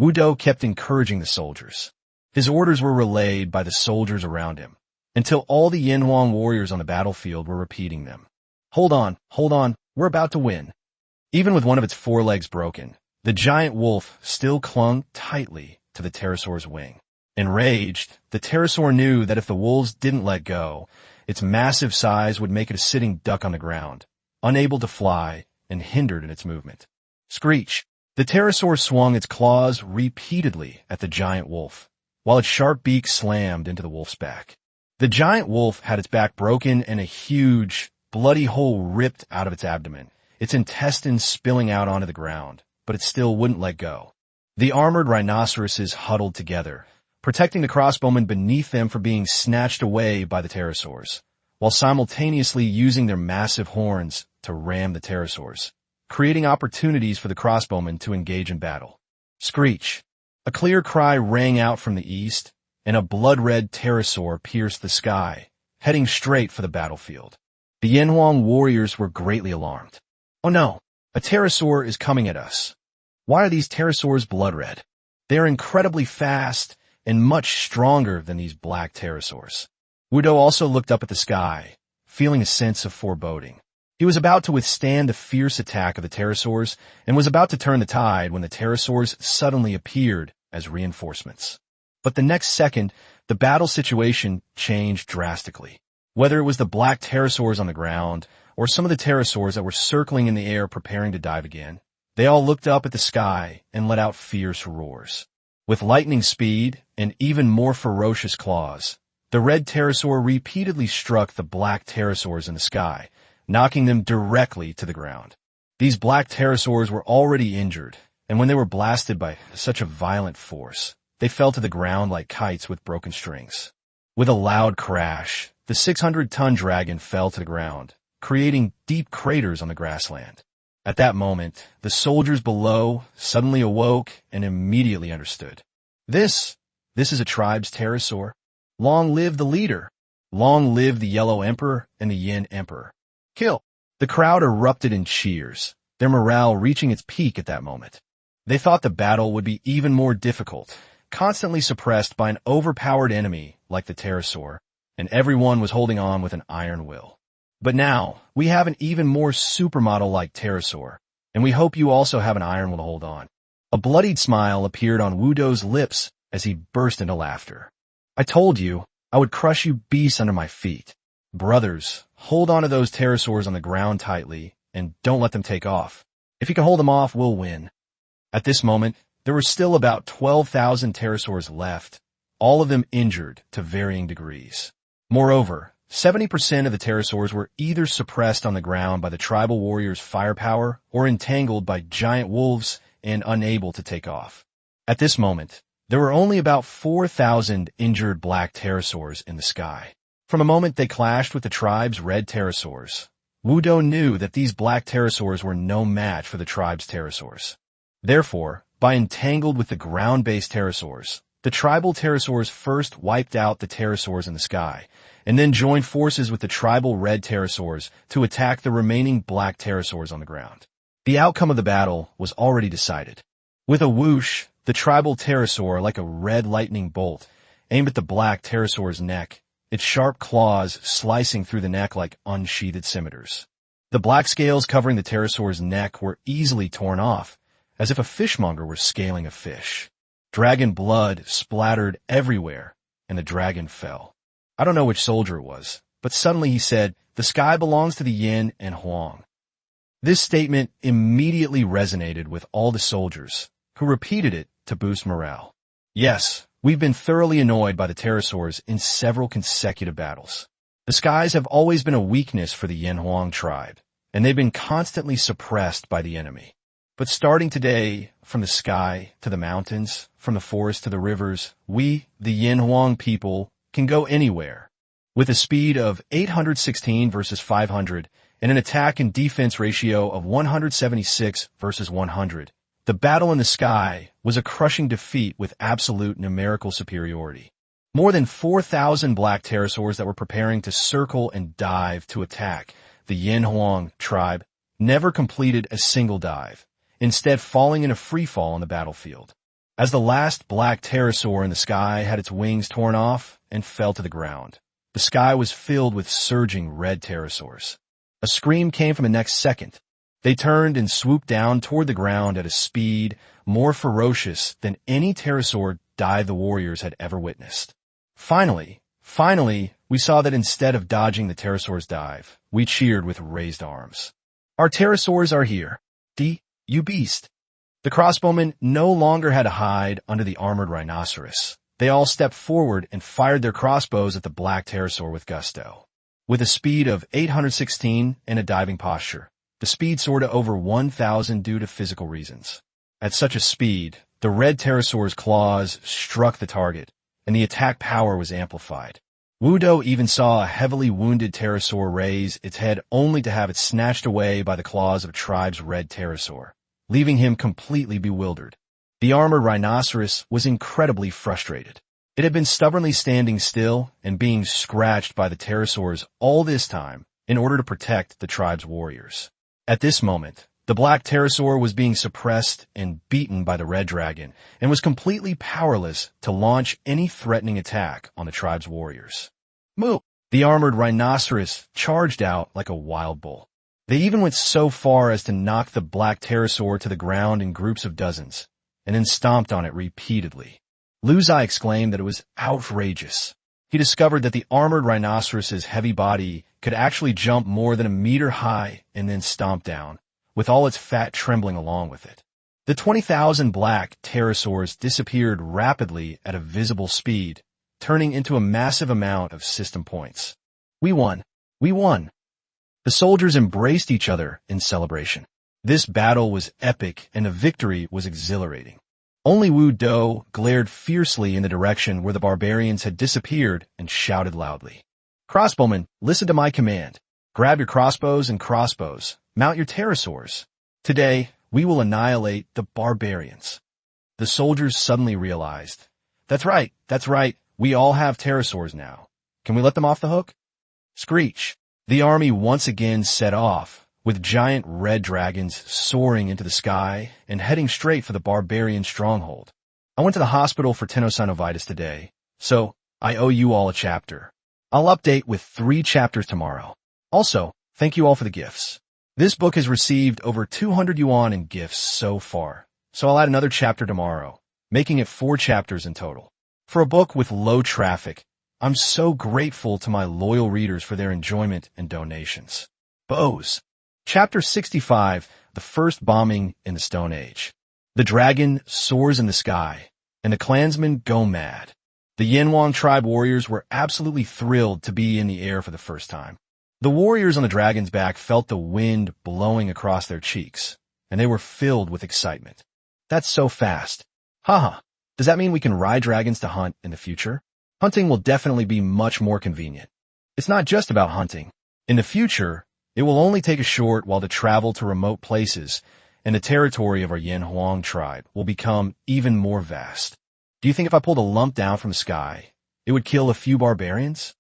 Wudo kept encouraging the soldiers. His orders were relayed by the soldiers around him, until all the Yin warriors on the battlefield were repeating them. Hold on, we're about to win. Even with one of its forelegs broken, the giant wolf still clung tightly to the pterosaur's wing. Enraged, the pterosaur knew that if the wolves didn't let go, its massive size would make it a sitting duck on the ground, unable to fly and hindered in its movement. Screech! The pterosaur swung its claws repeatedly at the giant wolf, while its sharp beak slammed into the wolf's back. The giant wolf had its back broken and a huge, bloody hole ripped out of its abdomen, its intestines spilling out onto the ground, but it still wouldn't let go. The armored rhinoceroses huddled together, protecting the crossbowmen beneath them from being snatched away by the pterosaurs, while simultaneously using their massive horns to ram the pterosaurs, creating opportunities for the crossbowmen to engage in battle. Screech! A clear cry rang out from the east, and a blood-red pterosaur pierced the sky, heading straight for the battlefield. The Yanhuang warriors were greatly alarmed. Oh no! A pterosaur is coming at us. Why are these pterosaurs blood-red? They are incredibly fast and much stronger than these black pterosaurs. Wudo also looked up at the sky, feeling a sense of foreboding. He was about to withstand the fierce attack of the pterosaurs and was about to turn the tide when the pterosaurs suddenly appeared as reinforcements. But the next second, the battle situation changed drastically. Whether it was the black pterosaurs on the ground or some of the pterosaurs that were circling in the air preparing to dive again, they all looked up at the sky and let out fierce roars. With lightning speed and even more ferocious claws, the red pterosaur repeatedly struck the black pterosaurs in the sky, knocking them directly to the ground. These black pterosaurs were already injured, and when they were blasted by such a violent force, they fell to the ground like kites with broken strings. With a loud crash, the 600-ton dragon fell to the ground, creating deep craters on the grassland. At that moment, the soldiers below suddenly awoke and immediately understood. This is a tribe's pterosaur. Long live the leader. Long live the Yellow Emperor and the Yin Emperor. Kill! The crowd erupted in cheers, their morale reaching its peak at that moment. They thought the battle would be even more difficult, constantly suppressed by an overpowered enemy like the pterosaur, and everyone was holding on with an iron will. But now, we have an even more supermodel-like pterosaur, and we hope you also have an iron will to hold on. A bloodied smile appeared on Wudo's lips as he burst into laughter. I told you, I would crush you beasts under my feet. Brothers, hold on to those pterosaurs on the ground tightly, and don't let them take off. If you can hold them off, we'll win. At this moment, there were still about 12,000 pterosaurs left, all of them injured to varying degrees. Moreover, 70% of the pterosaurs were either suppressed on the ground by the tribal warriors' firepower or entangled by giant wolves and unable to take off. At this moment, there were only about 4,000 injured black pterosaurs in the sky. From the moment they clashed with the tribe's red pterosaurs, Wudo knew that these black pterosaurs were no match for the tribe's pterosaurs. Therefore, by entangled with the ground-based pterosaurs, the tribal pterosaurs first wiped out the pterosaurs in the sky, and then joined forces with the tribal red pterosaurs to attack the remaining black pterosaurs on the ground. The outcome of the battle was already decided. With a whoosh, the tribal pterosaur, like a red lightning bolt, aimed at the black pterosaur's neck, its sharp claws slicing through the neck like unsheathed scimitars. The black scales covering the pterosaur's neck were easily torn off, as if a fishmonger were scaling a fish. Dragon blood splattered everywhere, and the dragon fell. I don't know which soldier it was, but suddenly he said, "The sky belongs to the Yin and Huang." This statement immediately resonated with all the soldiers, who repeated it to boost morale. Yes, we've been thoroughly annoyed by the pterosaurs in several consecutive battles. The skies have always been a weakness for the Yanhuang tribe, and they've been constantly suppressed by the enemy. But starting today, from the sky to the mountains, from the forest to the rivers, we, the Yanhuang people, can go anywhere. With a speed of 816 versus 500 and an attack and defense ratio of 176 versus 100, the battle in the sky was a crushing defeat with absolute numerical superiority. More than 4,000 black pterosaurs that were preparing to circle and dive to attack the Yanhuang tribe never completed a single dive, instead falling in a free fall on the battlefield. as the last black pterosaur in the sky had its wings torn off and fell to the ground. The sky was filled with surging red pterosaurs. A scream came from the next second. They turned and swooped down toward the ground at a speed more ferocious than any pterosaur dive the warriors had ever witnessed. Finally, we saw that instead of dodging the pterosaur's dive, we cheered with raised arms. Our pterosaurs are here. You beast. The crossbowmen no longer had to hide under the armored rhinoceros. They all stepped forward and fired their crossbows at the black pterosaur with gusto. With a speed of 816 and a diving posture, the speed soared to over 1,000 due to physical reasons. At such a speed, the red pterosaur's claws struck the target, and the attack power was amplified. Wudo even saw a heavily wounded pterosaur raise its head only to have it snatched away by the claws of Tribe's red pterosaur, leaving him completely bewildered. The armored rhinoceros was incredibly frustrated. It had been stubbornly standing still and being scratched by the pterosaurs all this time in order to protect the tribe's warriors. At this moment, the black pterosaur was being suppressed and beaten by the red dragon and was completely powerless to launch any threatening attack on the tribe's warriors. Moo! The armored rhinoceros charged out like a wild bull. They even went so far as to knock the black pterosaur to the ground in groups of dozens, and then stomped on it repeatedly. Ziye exclaimed that it was outrageous. He discovered that the armored rhinoceros's heavy body could actually jump more than a meter high and then stomp down, with all its fat trembling along with it. The 20,000 black pterosaurs disappeared rapidly at a visible speed, turning into a massive amount of system points. We won! We won! The soldiers embraced each other in celebration. This battle was epic and the victory was exhilarating. Only Wu Do glared fiercely in the direction where the barbarians had disappeared and shouted loudly. Crossbowmen, listen to my command. Grab your crossbows and crossbows. Mount your pterosaurs. Today, we will annihilate the barbarians. The soldiers suddenly realized, That's right. We all have pterosaurs now. Can we let them off the hook? Screech. The army once again set off, with giant red dragons soaring into the sky and heading straight for the barbarian stronghold. I went to the hospital for tenosynovitis today, so I owe you all a chapter. I'll update with 3 chapters tomorrow. Also, thank you all for the gifts. This book has received over 200 yuan in gifts so far, so I'll add another chapter tomorrow, making it 4 chapters in total. For a book with low traffic, I'm so grateful to my loyal readers for their enjoyment and donations. Bows. Chapter 65, The First Bombing in the Stone Age. The dragon soars in the sky, and the clansmen go mad. The Yanwang tribe warriors were absolutely thrilled to be in the air for the first time. The warriors on the dragon's back felt the wind blowing across their cheeks, and they were filled with excitement. That's so fast. Haha. Does that mean we can ride dragons to hunt in the future? Hunting will definitely be much more convenient. It's not just about hunting. In the future, it will only take a short while to travel to remote places, and the territory of our Yanhuang tribe will become even more vast. Do you think if I pulled a lump down from the sky, it would kill a few barbarians?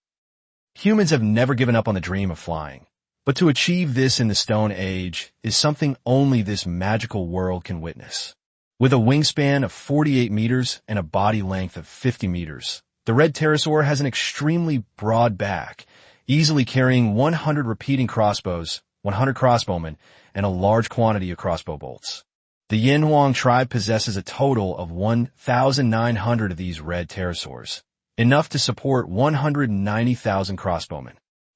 Humans have never given up on the dream of flying, but to achieve this in the Stone Age is something only this magical world can witness. With a wingspan of 48 meters and a body length of 50 meters, the red pterosaur has an extremely broad back, easily carrying 100 repeating crossbows, 100 crossbowmen, and a large quantity of crossbow bolts. The Yanhuang tribe possesses a total of 1,900 of these red pterosaurs, enough to support 190,000 crossbowmen.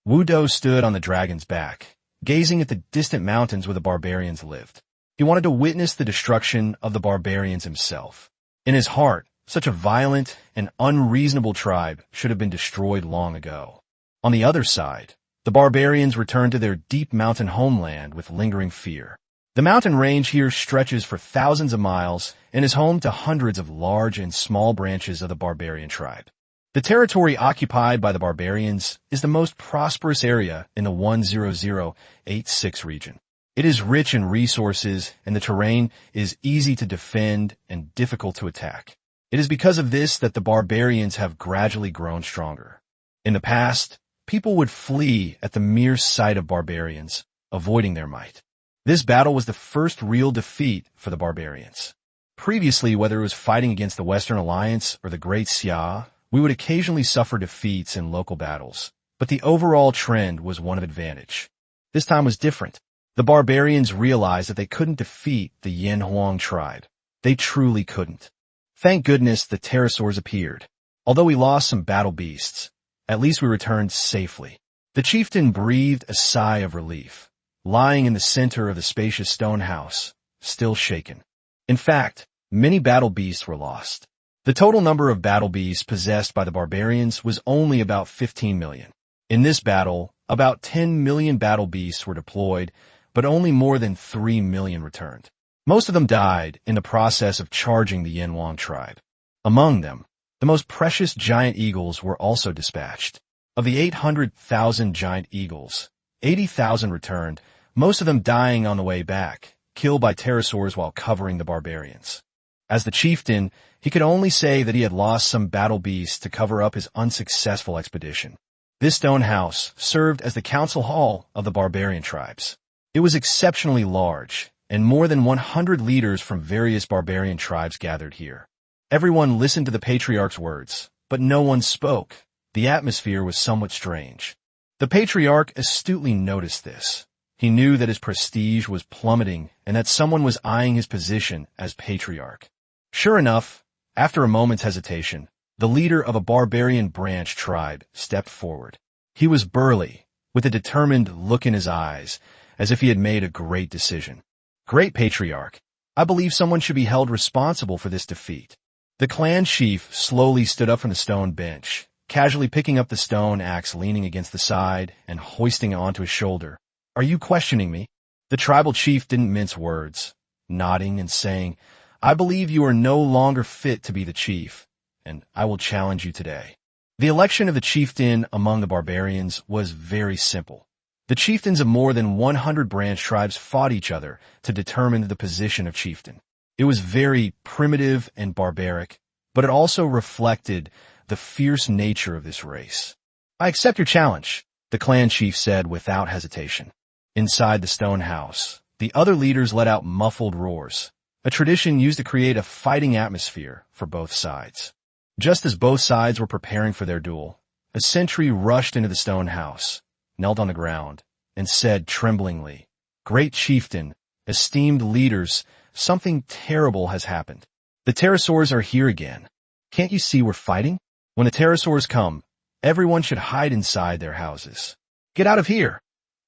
Wu Do stood on the dragon's back, gazing at the distant mountains where the barbarians lived. He wanted to witness the destruction of the barbarians himself. In his heart, such a violent and unreasonable tribe should have been destroyed long ago. On the other side, the barbarians returned to their deep mountain homeland with lingering fear. The mountain range here stretches for thousands of miles and is home to hundreds of large and small branches of the barbarian tribe. The territory occupied by the barbarians is the most prosperous area in the 10086 region. It is rich in resources and the terrain is easy to defend and difficult to attack. It is because of this that the barbarians have gradually grown stronger. In the past, people would flee at the mere sight of barbarians, avoiding their might. This battle was the first real defeat for the barbarians. Previously, whether it was fighting against the Western Alliance or the Great Ziye, we would occasionally suffer defeats in local battles, but the overall trend was one of advantage. This time was different. The barbarians realized that they couldn't defeat the Yin Huang tribe. They truly couldn't. Thank goodness the pterosaurs appeared. Although we lost some battle beasts, at least we returned safely. The chieftain breathed a sigh of relief, lying in the center of the spacious stone house, still shaken. In fact, many battle beasts were lost. The total number of battle beasts possessed by the barbarians was only about 15 million. In this battle, about 10 million battle beasts were deployed, but only more than 3 million returned. Most of them died in the process of charging the Yin Huang tribe. Among them, the most precious giant eagles were also dispatched. Of the 800,000 giant eagles, 80,000 returned, most of them dying on the way back, killed by pterosaurs while covering the barbarians. As the chieftain, he could only say that he had lost some battle beasts to cover up his unsuccessful expedition. This stone house served as the council hall of the barbarian tribes. It was exceptionally large, and more than 100 leaders from various barbarian tribes gathered here. Everyone listened to the patriarch's words, but no one spoke. The atmosphere was somewhat strange. The patriarch astutely noticed this. He knew that his prestige was plummeting and that someone was eyeing his position as patriarch. Sure enough, after a moment's hesitation, the leader of a barbarian branch tribe stepped forward. He was burly, with a determined look in his eyes, as if he had made a great decision. Great patriarch, I believe someone should be held responsible for this defeat. The clan chief slowly stood up from the stone bench, casually picking up the stone axe leaning against the side and hoisting it onto his shoulder. Are you questioning me? The tribal chief didn't mince words, nodding and saying, I believe you are no longer fit to be the chief, and I will challenge you today. The election of the chieftain among the barbarians was very simple. The chieftains of more than 100 branch tribes fought each other to determine the position of chieftain. It was very primitive and barbaric, but it also reflected the fierce nature of this race. I accept your challenge, the clan chief said without hesitation. Inside the stone house, the other leaders let out muffled roars, a tradition used to create a fighting atmosphere for both sides. Just as both sides were preparing for their duel, a sentry rushed into the stone house, knelt on the ground, and said tremblingly, Great chieftain, esteemed leaders, something terrible has happened. The pterosaurs are here again. Can't you see we're fighting? When the pterosaurs come, everyone should hide inside their houses. Get out of here,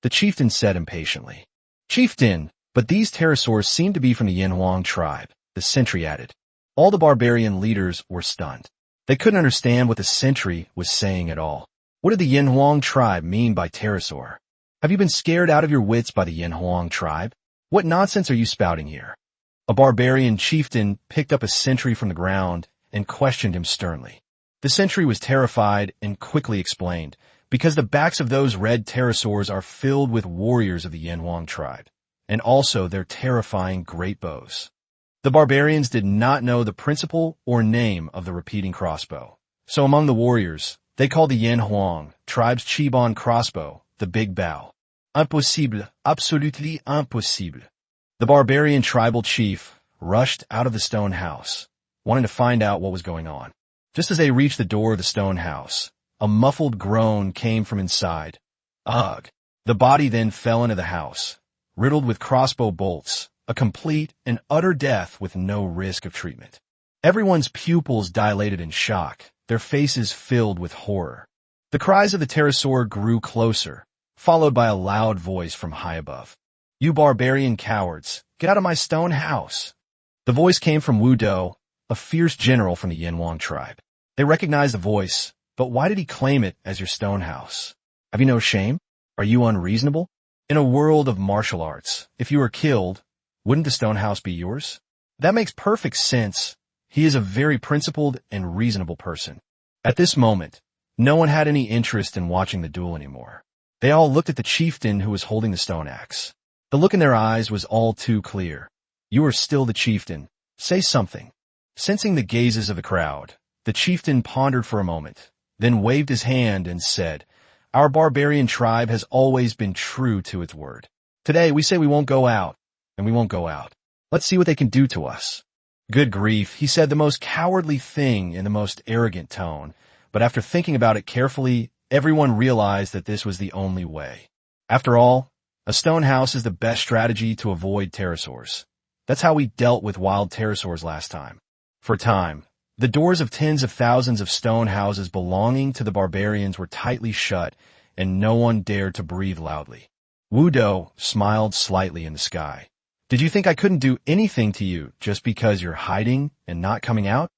the chieftain said impatiently. Chieftain, but these pterosaurs seem to be from the Yin Huang tribe, the sentry added. All the barbarian leaders were stunned. They couldn't understand what the sentry was saying at all. What did the Yin Huang tribe mean by pterosaur? Have you been scared out of your wits by the Yin Huang tribe? What nonsense are you spouting here? A barbarian chieftain picked up a sentry from the ground and questioned him sternly. The sentry was terrified and quickly explained, because the backs of those red pterosaurs are filled with warriors of the Yin Huang tribe, and also their terrifying great bows. The barbarians did not know the principle or name of the repeating crossbow. So among the warriors, they called the Yin Huang tribe's Chibon crossbow the Big Bow. Impossible, absolutely impossible. The barbarian tribal chief rushed out of the stone house, wanting to find out what was going on. Just as they reached the door of the stone house, a muffled groan came from inside. Ugh! The body then fell into the house, riddled with crossbow bolts, a complete and utter death with no risk of treatment. Everyone's pupils dilated in shock, their faces filled with horror. The cries of the pterosaur grew closer, followed by a loud voice from high above. You barbarian cowards, get out of my stone house. The voice came from Wu Do, a fierce general from the Yin Huang tribe. They recognized the voice, but why did he claim it as your stone house? Have you no shame? Are you unreasonable? In a world of martial arts, if you were killed, wouldn't the stone house be yours? That makes perfect sense. He is a very principled and reasonable person. At this moment, no one had any interest in watching the duel anymore. They all looked at the chieftain who was holding the stone axe. The look in their eyes was all too clear. You are still the chieftain. Say something. Sensing the gazes of the crowd, the chieftain pondered for a moment, then waved his hand and said, Our barbarian tribe has always been true to its word. Today we say we won't go out, and we won't go out. Let's see what they can do to us. Good grief, he said the most cowardly thing in the most arrogant tone, but after thinking about it carefully, everyone realized that this was the only way. After all, a stone house is the best strategy to avoid pterosaurs. That's how we dealt with wild pterosaurs last time. For a time, the doors of tens of thousands of stone houses belonging to the barbarians were tightly shut, and no one dared to breathe loudly. Wudo smiled slightly in the sky. Did you think I couldn't do anything to you just because you're hiding and not coming out?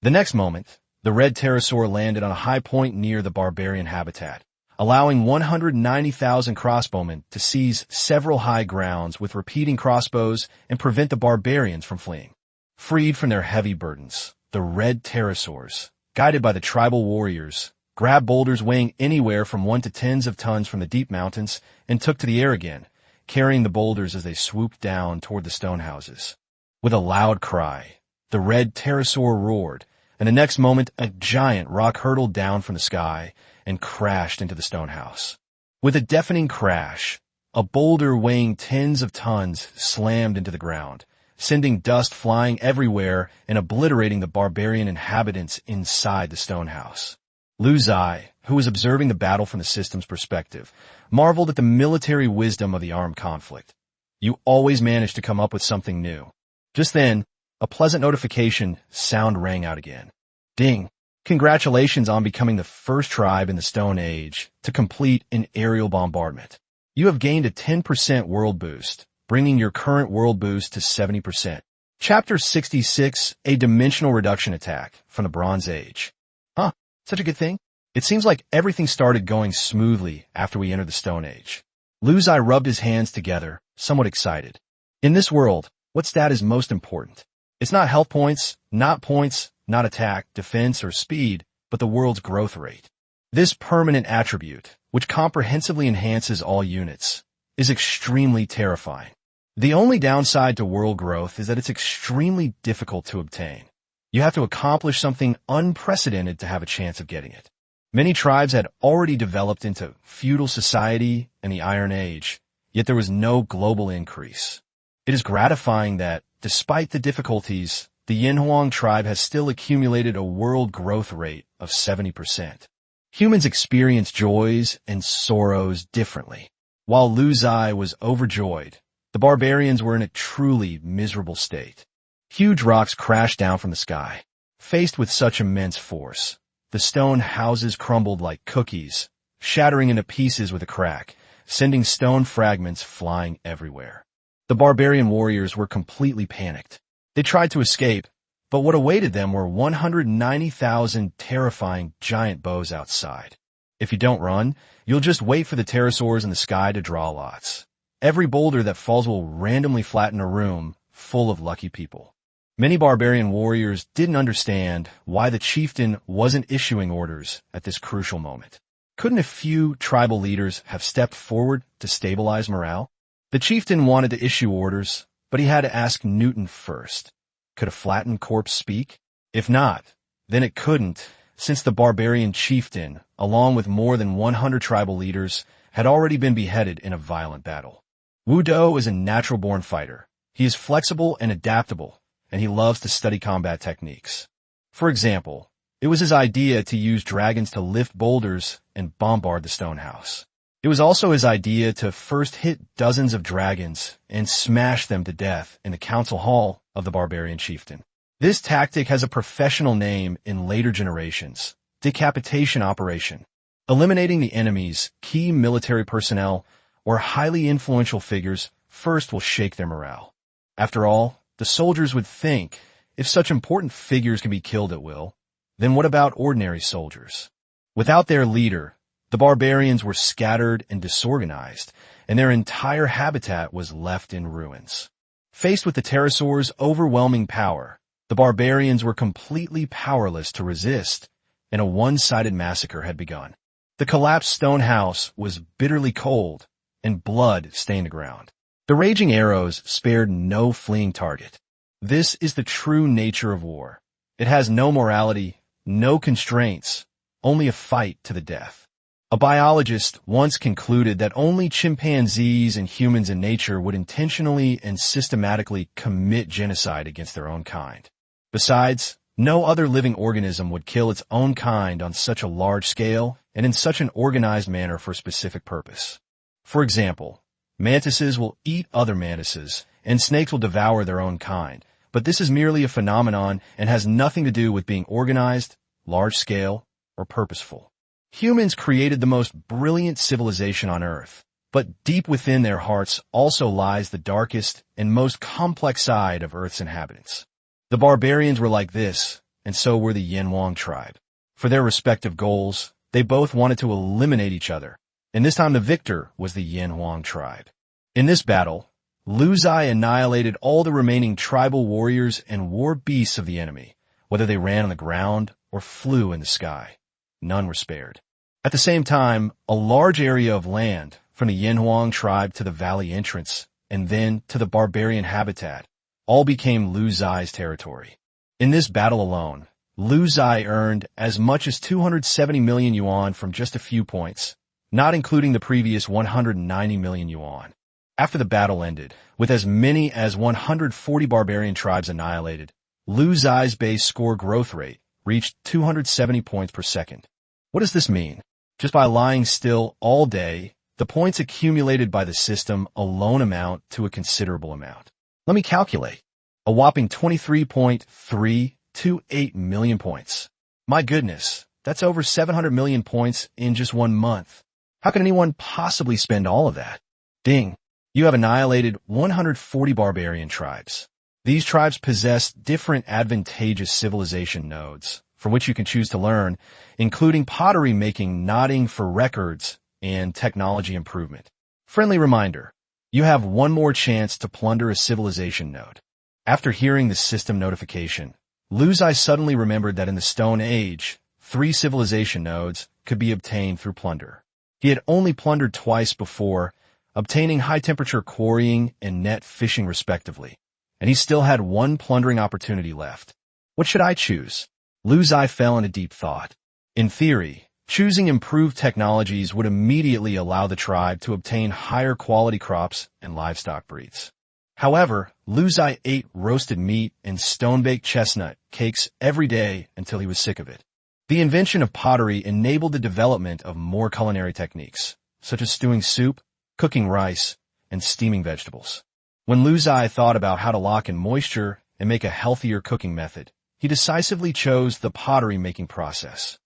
The next moment, the red pterosaur landed on a high point near the barbarian habitat, allowing 190,000 crossbowmen to seize several high grounds with repeating crossbows and prevent the barbarians from fleeing. Freed from their heavy burdens, the red pterosaurs, guided by the tribal warriors, grabbed boulders weighing anywhere from 1 to tens of tons from the deep mountains and took to the air again, carrying the boulders as they swooped down toward the stone houses. With a loud cry, the red pterosaur roared, and the next moment a giant rock hurtled down from the sky and crashed into the stone house. With a deafening crash, a boulder weighing tens of tons slammed into the ground, sending dust flying everywhere and obliterating the barbarian inhabitants inside the stone house. Ziye, who was observing the battle from the system's perspective, marveled at the military wisdom of the armed conflict. You always manage to come up with something new. Just then, a pleasant notification sound rang out again. Ding! Congratulations on becoming the first tribe in the Stone Age to complete an aerial bombardment. You have gained a 10% world boost, bringing your current world boost to 70%. Chapter 66, A Dimensional Reduction Attack from the Bronze Age. Huh, such a good thing? It seems like everything started going smoothly after we entered the Stone Age. Ziye rubbed his hands together, somewhat excited. In this world, what stat is most important? It's not health points, not attack, defense, or speed, but the world's growth rate. This permanent attribute, which comprehensively enhances all units, is extremely terrifying. The only downside to world growth is that it's extremely difficult to obtain. You have to accomplish something unprecedented to have a chance of getting it. Many tribes had already developed into feudal society and the Iron Age, yet there was no global increase. It is gratifying that, despite the difficulties, the Yinhuang tribe has still accumulated a world growth rate of 70%. Humans experience joys and sorrows differently. While Ziye was overjoyed, the barbarians were in a truly miserable state. Huge rocks crashed down from the sky. Faced with such immense force, the stone houses crumbled like cookies, shattering into pieces with a crack, sending stone fragments flying everywhere. The barbarian warriors were completely panicked. They tried to escape, but what awaited them were 190,000 terrifying giant bows outside. If you don't run, you'll just wait for the pterosaurs in the sky to draw lots. Every boulder that falls will randomly flatten a room full of lucky people. Many barbarian warriors didn't understand why the chieftain wasn't issuing orders at this crucial moment. Couldn't a few tribal leaders have stepped forward to stabilize morale? The chieftain wanted to issue orders, but he had to ask Newton first. Could a flattened corpse speak? If not, then it couldn't, since the barbarian chieftain, along with more than 100 tribal leaders, had already been beheaded in a violent battle. Wudo is a natural-born fighter. He is flexible and adaptable, and he loves to study combat techniques. For example, it was his idea to use dragons to lift boulders and bombard the stone house. It was also his idea to first hit dozens of dragons and smash them to death in the council hall of the barbarian chieftain. This tactic has a professional name in later generations, decapitation operation. Eliminating the enemy's key military personnel or highly influential figures first will shake their morale. After all, the soldiers would think, if such important figures can be killed at will, then what about ordinary soldiers? Without their leader, the barbarians were scattered and disorganized, and their entire habitat was left in ruins. Faced with the pterosaurs' overwhelming power, the barbarians were completely powerless to resist, and a one-sided massacre had begun. The collapsed stone house was bitterly cold, and blood stained the ground. The raging arrows spared no fleeing target. This is the true nature of war. It has no morality, no constraints, only a fight to the death. A biologist once concluded that only chimpanzees and humans in nature would intentionally and systematically commit genocide against their own kind. Besides, no other living organism would kill its own kind on such a large scale and in such an organized manner for a specific purpose. For example, mantises will eat other mantises, and snakes will devour their own kind, but this is merely a phenomenon and has nothing to do with being organized, large-scale, or purposeful. Humans created the most brilliant civilization on Earth, but deep within their hearts also lies the darkest and most complex side of Earth's inhabitants. The barbarians were like this, and so were the Yin-Wang tribe. For their respective goals, they both wanted to eliminate each other, and this time the victor was the Yin-Wang tribe. In this battle, Lu Ziye annihilated all the remaining tribal warriors and war beasts of the enemy, whether they ran on the ground or flew in the sky. None were spared. At the same time, a large area of land, from the Yin-Wang tribe to the valley entrance, and then to the barbarian habitat, all became Lu Ziye's territory. In this battle alone, Lu Ziye earned as much as 270 million yuan from just a few points, not including the previous 190 million yuan. After the battle ended, with as many as 140 barbarian tribes annihilated, Lu Ziye's base score growth rate reached 270 points per second. What does this mean? Just by lying still all day, the points accumulated by the system alone amount to a considerable amount. Let me calculate. A whopping 23.328 million points. My goodness, that's over 700 million points in just 1 month. How can anyone possibly spend all of that? Ding. You have annihilated 140 barbarian tribes. These tribes possess different advantageous civilization nodes, from which you can choose to learn, including pottery making, knotting for records, and technology improvement. Friendly reminder, you have one more chance to plunder a civilization node. After hearing the system notification, Lu Ziye suddenly remembered that in the Stone Age, 3 civilization nodes could be obtained through plunder. He had only plundered twice before, obtaining high-temperature quarrying and net fishing respectively, and he still had 1 plundering opportunity left. What should I choose? Lu Ziye fell into deep thought. In theory, choosing improved technologies would immediately allow the tribe to obtain higher quality crops and livestock breeds. However, Lu Ziye ate roasted meat and stone-baked chestnut cakes every day until he was sick of it. The invention of pottery enabled the development of more culinary techniques, such as stewing soup, cooking rice, and steaming vegetables. When Lu Ziye thought about how to lock in moisture and make a healthier cooking method, he decisively chose the pottery-making process.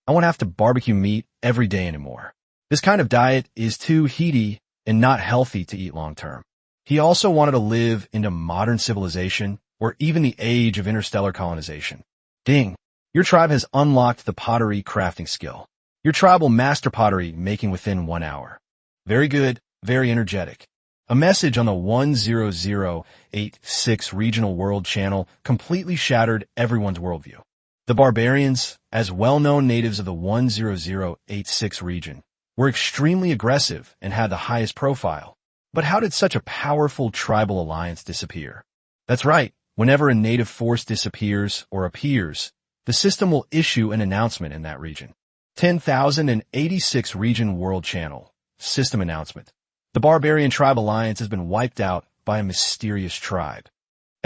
I won't have to barbecue meat every day anymore. This kind of diet is too heady and not healthy to eat long-term. He also wanted to live into modern civilization or even the age of interstellar colonization. Ding! Your tribe has unlocked the pottery crafting skill. Your tribe will master pottery making within 1 hour. Very good, very energetic. A message on the 10086 regional world channel completely shattered everyone's worldview. The barbarians, as well-known natives of the 10086 region, were extremely aggressive and had the highest profile. But how did such a powerful tribal alliance disappear? That's right, whenever a native force disappears or appears, the system will issue an announcement in that region. 10,086 region world channel. System announcement. The barbarian tribe alliance has been wiped out by a mysterious tribe.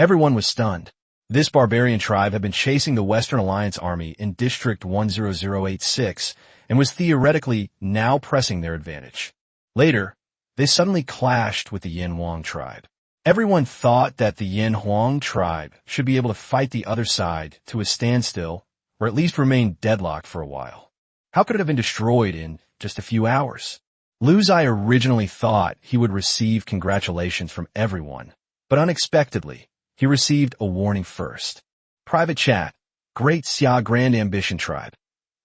Everyone was stunned. This barbarian tribe had been chasing the Western Alliance army in District 10086 and was theoretically now pressing their advantage. Later, they suddenly clashed with the Yin-Wang tribe. Everyone thought that the Yin-Wang tribe should be able to fight the other side to a standstill or at least remain deadlocked for a while. How could it have been destroyed in just a few hours? Lu Ziye originally thought he would receive congratulations from everyone, but unexpectedly, he received a warning first. Private chat. Great Xia Grand Ambition Tribe.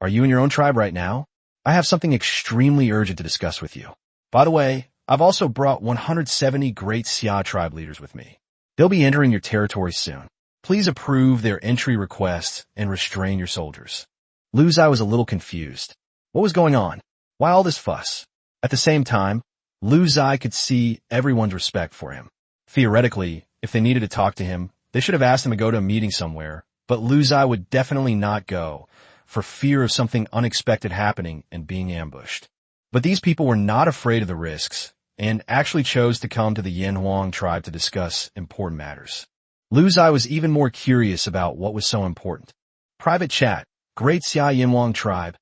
Are you in your own tribe right now? I have something extremely urgent to discuss with you. By the way, I've also brought 170 Great Xia tribe leaders with me. They'll be entering your territory soon. Please approve their entry requests and restrain your soldiers. Lu Ziye was a little confused. What was going on? Why all this fuss? At the same time, Lu Ziye could see everyone's respect for him. Theoretically, if they needed to talk to him, they should have asked him to go to a meeting somewhere, but Lu Ziye would definitely not go, for fear of something unexpected happening and being ambushed. But these people were not afraid of the risks and actually chose to come to the Yanhuang tribe to discuss important matters. Lu Ziye was even more curious about what was so important. Private chat. Great Xia Yanhuang tribe.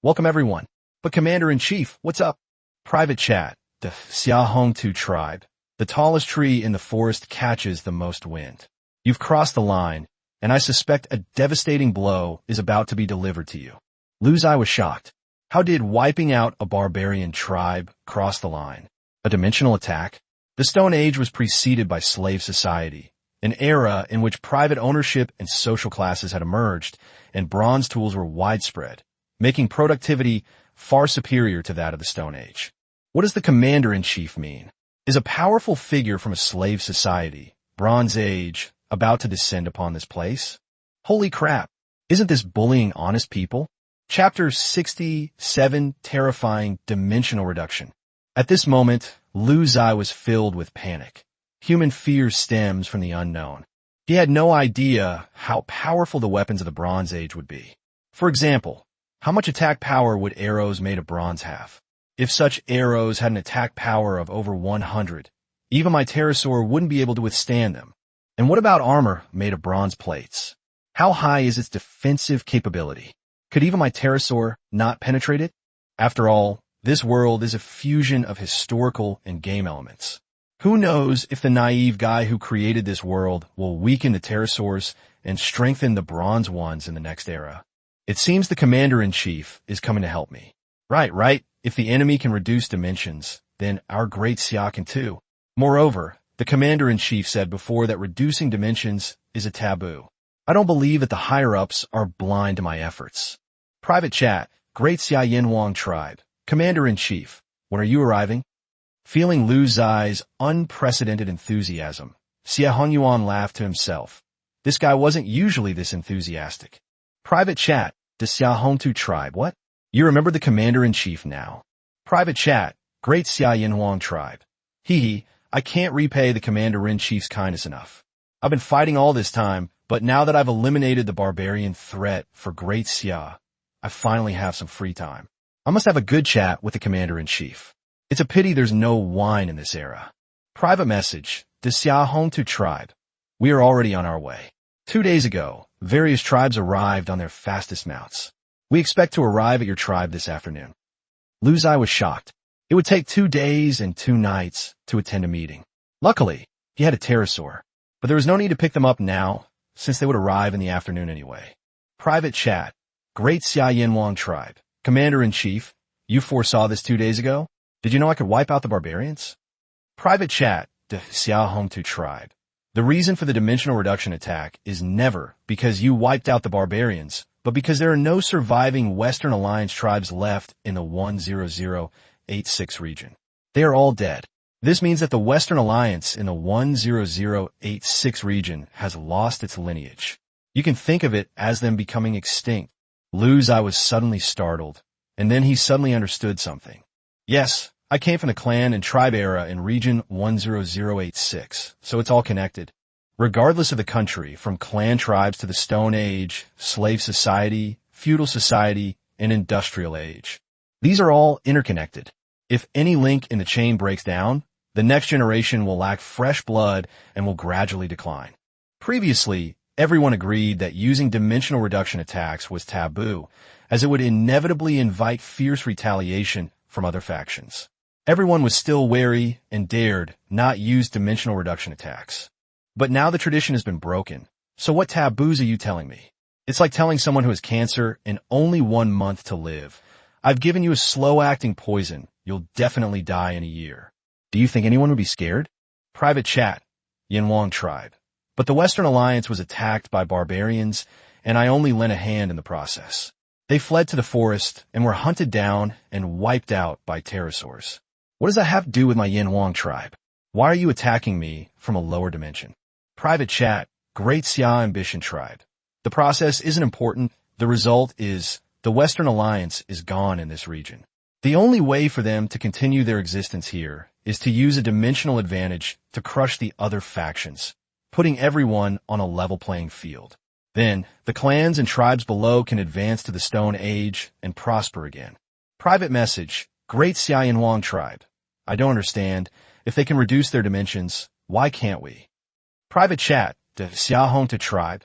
Welcome everyone. But Commander-in-Chief, what's up? Private chat. The Xia Hongtu tribe. The tallest tree in the forest catches the most wind. You've crossed the line, and I suspect a devastating blow is about to be delivered to you. Lu Ziye was shocked. How did wiping out a barbarian tribe cross the line? A dimensional attack? The Stone Age was preceded by slave society, an era in which private ownership and social classes had emerged, and bronze tools were widespread, making productivity far superior to that of the Stone Age. What does the Commander-in-Chief mean? Is a powerful figure from a slave society, Bronze Age, about to descend upon this place? Holy crap! Isn't this bullying honest people? Chapter 67, Terrifying Dimensional Reduction. At this moment, Lu Ziye was filled with panic. Human fear stems from the unknown. He had no idea how powerful the weapons of the Bronze Age would be. For example, how much attack power would arrows made of bronze have? If such arrows had an attack power of over 100, even my pterosaur wouldn't be able to withstand them. And what about armor made of bronze plates? How high is its defensive capability? Could even my pterosaur not penetrate it? After all, this world is a fusion of historical and game elements. Who knows if the naive guy who created this world will weaken the pterosaurs and strengthen the bronze ones in the next era? It seems the Commander-in-Chief is coming to help me. Right. If the enemy can reduce dimensions, then our great Xia can too. Moreover, the Commander-in-Chief said before that reducing dimensions is a taboo. I don't believe that the higher-ups are blind to my efforts. Private chat. Great Xia Yanhuang tribe. Commander-in-Chief, when are you arriving? Feeling Lu Ziye's unprecedented enthusiasm, Xia Hongyuan laughed to himself. This guy wasn't usually this enthusiastic. Private chat. The Xia Hongtu tribe, what? You remember the Commander-in-Chief now. Private chat. Great Xia Yanhuang tribe. I can't repay the Commander-in-Chief's kindness enough. I've been fighting all this time, but now that I've eliminated the barbarian threat for Great Xia, I finally have some free time. I must have a good chat with the Commander-in-Chief. It's a pity there's no wine in this era. Private message. The Xia Hongtu tribe. We are already on our way. 2 days ago, various tribes arrived on their fastest mounts. We expect to arrive at your tribe this afternoon. Lu Ziye was shocked. It would take 2 days and 2 nights to attend a meeting. Luckily, he had a pterosaur, but there was no need to pick them up now, since they would arrive in the afternoon anyway. Private chat. Great Xia Yanhuang tribe. Commander-in-Chief, you foresaw this 2 days ago? Did you know I could wipe out the barbarians? Private chat. The Xia Hongtu tribe. The reason for the dimensional reduction attack is never because you wiped out the barbarians, but because there are no surviving Western Alliance tribes left in the 10086 region. They are all dead. This means that the Western Alliance in the 10086 region has lost its lineage. You can think of it as them becoming extinct. Lu Ziye was suddenly startled, and then he suddenly understood something. Yes, I came from the clan and tribe era in region 10086, so it's all connected. Regardless of the country, from clan tribes to the Stone Age, slave society, feudal society, and industrial age. These are all interconnected. If any link in the chain breaks down, the next generation will lack fresh blood and will gradually decline. Previously, everyone agreed that using dimensional reduction attacks was taboo, as it would inevitably invite fierce retaliation from other factions. Everyone was still wary and dared not use dimensional reduction attacks. But now the tradition has been broken. So what taboos are you telling me? It's like telling someone who has cancer and only 1 month to live. I've given you a slow-acting poison. You'll definitely die in a year. Do you think anyone would be scared? Private chat. Yanhuang tribe. But the Western Alliance was attacked by barbarians, and I only lent a hand in the process. They fled to the forest and were hunted down and wiped out by pterosaurs. What does that have to do with my Yanhuang tribe? Why are you attacking me from a lower dimension? Private chat. Great Xia Ambition tribe. The process isn't important. The result is the Western Alliance is gone in this region. The only way for them to continue their existence here is to use a dimensional advantage to crush the other factions, putting everyone on a level playing field. Then, the clans and tribes below can advance to the Stone Age and prosper again. Private message, Great Ziye tribe. I don't understand. If they can reduce their dimensions, why can't we? Private chat, the Xiahong tribe.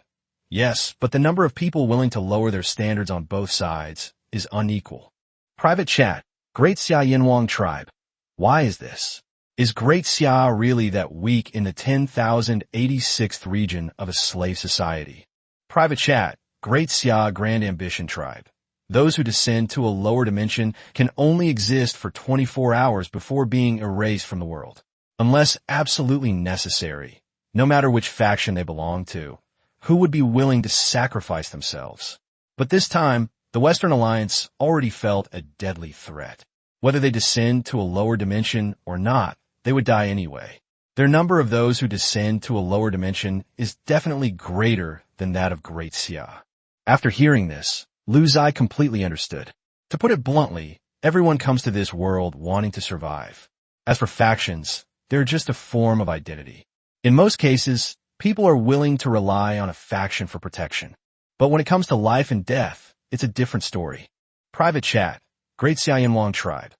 Yes, but the number of people willing to lower their standards on both sides is unequal. Private chat, Great Ziye tribe. Why is this? Is Great Xia really that weak in the 10,086th region of a slave society? Private chat, Great Xia Grand Ambition tribe. Those who descend to a lower dimension can only exist for 24 hours before being erased from the world. Unless absolutely necessary, no matter which faction they belong to, who would be willing to sacrifice themselves? But this time, the Western Alliance already felt a deadly threat. Whether they descend to a lower dimension or not, they would die anyway. Their number of those who descend to a lower dimension is definitely greater than that of Great Xia. After hearing this, Lu Zai completely understood. To put it bluntly, everyone comes to this world wanting to survive. As for factions, they're just a form of identity. In most cases, people are willing to rely on a faction for protection. But when it comes to life and death, it's a different story. Private chat, Great Ziye tribe.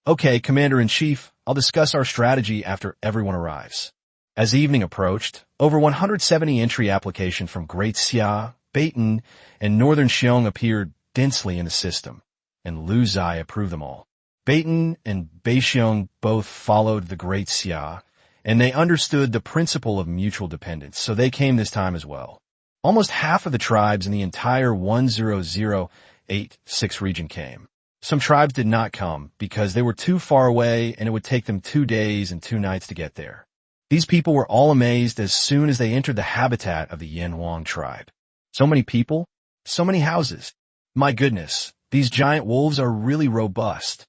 Okay, Commander-in-Chief, I'll discuss our strategy after everyone arrives. As evening approached, over 170 entry applications from Great Xia, Beitan, and Northern Xiong appeared densely in the system, and Lu Zai approved them all. Beitan and Beixiong both followed the Great Xia, and they understood the principle of mutual dependence, so they came this time as well. Almost half of the tribes in the entire 10086 region came. Some tribes did not come because they were too far away and it would take them 2 days and 2 nights to get there. These people were all amazed as soon as they entered the habitat of the Yanhuang tribe. So many people, so many houses. My goodness, these giant wolves are really robust.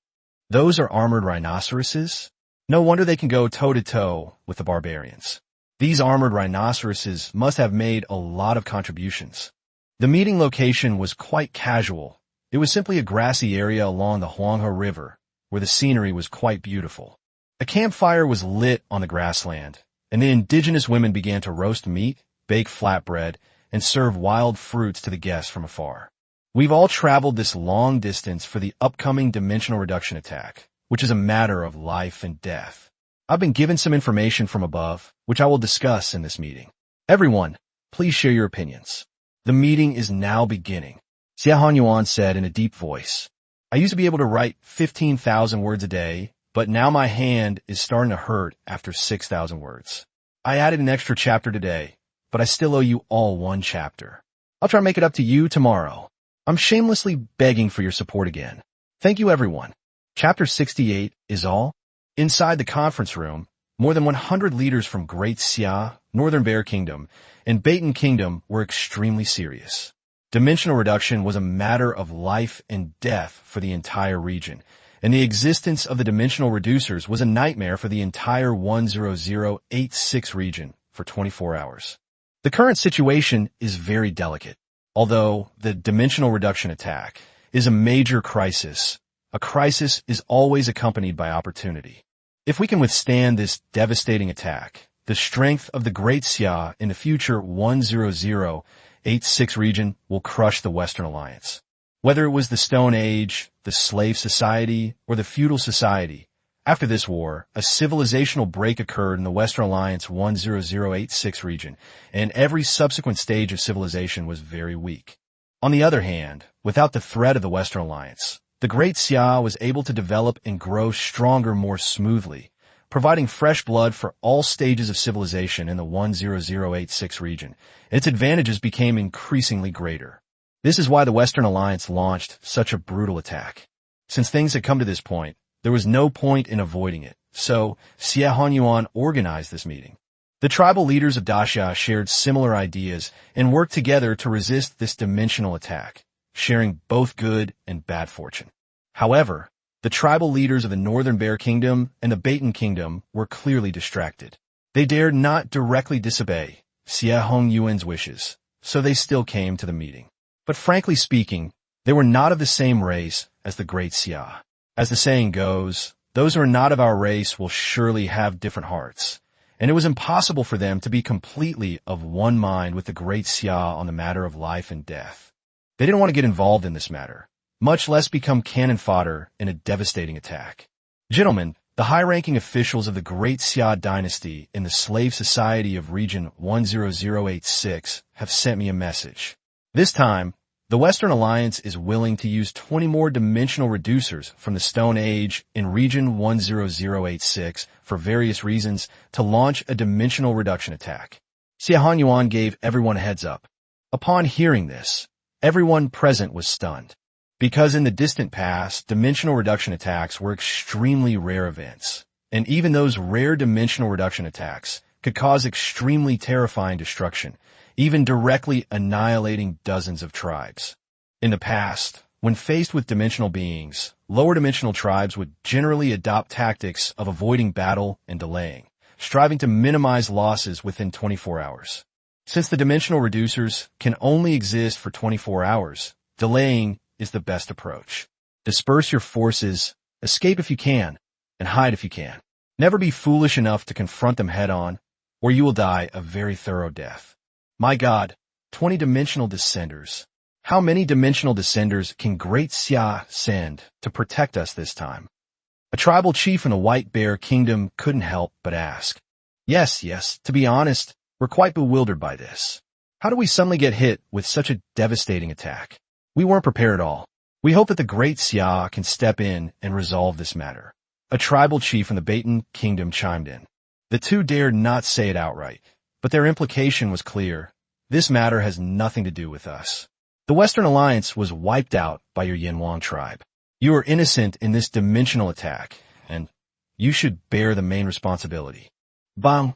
Those are armored rhinoceroses? No wonder they can go toe-to-toe with the barbarians. These armored rhinoceroses must have made a lot of contributions. The meeting location was quite casual. It was simply a grassy area along the Huanghe River, where the scenery was quite beautiful. A campfire was lit on the grassland, and the indigenous women began to roast meat, bake flatbread, and serve wild fruits to the guests from afar. We've all traveled this long distance for the upcoming dimensional reduction attack, which is a matter of life and death. I've been given some information from above, which I will discuss in this meeting. Everyone, please share your opinions. The meeting is now beginning. Xia Hanyuan said in a deep voice. I used to be able to write 15,000 words a day, but now my hand is starting to hurt after 6,000 words. I added an extra chapter today, but I still owe you all 1 chapter. I'll try to make it up to you tomorrow. I'm shamelessly begging for your support again. Thank you, everyone. Chapter 68 is all. Inside the conference room, more than 100 leaders from Great Xia, Northern Bear Kingdom, and Beitan Kingdom were extremely serious. Dimensional reduction was a matter of life and death for the entire region, and the existence of the dimensional reducers was a nightmare for the entire 10086 region for 24 hours. The current situation is very delicate. Although the dimensional reduction attack is a major crisis, a crisis is always accompanied by opportunity. If we can withstand this devastating attack, the strength of the Great Xia in the future 10086 region will crush the Western Alliance. Whether it was the Stone Age, the Slave Society, or the Feudal Society, after this war, a civilizational break occurred in the Western Alliance 10086 region, and every subsequent stage of civilization was very weak. On the other hand, without the threat of the Western Alliance, the Great Xia was able to develop and grow stronger more smoothly, providing fresh blood for all stages of civilization in the 10086 region. Its advantages became increasingly greater. This is why the Western Alliance launched such a brutal attack. Since things had come to this point, there was no point in avoiding it, so Xie Hanyuan organized this meeting. The tribal leaders of Daxia shared similar ideas and worked together to resist this dimensional attack, sharing both good and bad fortune. However, the tribal leaders of the Northern Bear Kingdom and the Beitan Kingdom were clearly distracted. They dared not directly disobey Xie Hongyuan's wishes, so they still came to the meeting. But frankly speaking, they were not of the same race as the Great Xia. As the saying goes, those who are not of our race will surely have different hearts, and it was impossible for them to be completely of one mind with the great Ziye on the matter of life and death. They didn't want to get involved in this matter, much less become cannon fodder in a devastating attack. Gentlemen, the high-ranking officials of the Great Ziye dynasty in the slave society of region 10086 have sent me a message. This time, the Western Alliance is willing to use 20 more dimensional reducers from the Stone Age in region 10086 for various reasons to launch a dimensional reduction attack. Ziye Yuan gave everyone a heads up. Upon hearing this, everyone present was stunned. Because in the distant past, dimensional reduction attacks were extremely rare events, and even those rare dimensional reduction attacks could cause extremely terrifying destruction, even directly annihilating dozens of tribes. In the past, when faced with dimensional beings, lower dimensional tribes would generally adopt tactics of avoiding battle and delaying, striving to minimize losses within 24 hours. Since the dimensional reducers can only exist for 24 hours, delaying is the best approach. Disperse your forces, escape if you can, and hide if you can. Never be foolish enough to confront them head-on, or you will die a very thorough death. My God, 20 dimensional descenders. How many dimensional descenders can Great Ziye send to protect us this time? A tribal chief in the White Bear Kingdom couldn't help but ask. Yes, to be honest, we're quite bewildered by this. How do we suddenly get hit with such a devastating attack? We weren't prepared at all. We hope that the Great Ziye can step in and resolve this matter. A tribal chief in the Baton Kingdom chimed in. The two dared not say it outright, but their implication was clear. This matter has nothing to do with us. The Western Alliance was wiped out by your Yinhuang tribe. You are innocent in this dimensional attack, and you should bear the main responsibility. Bang!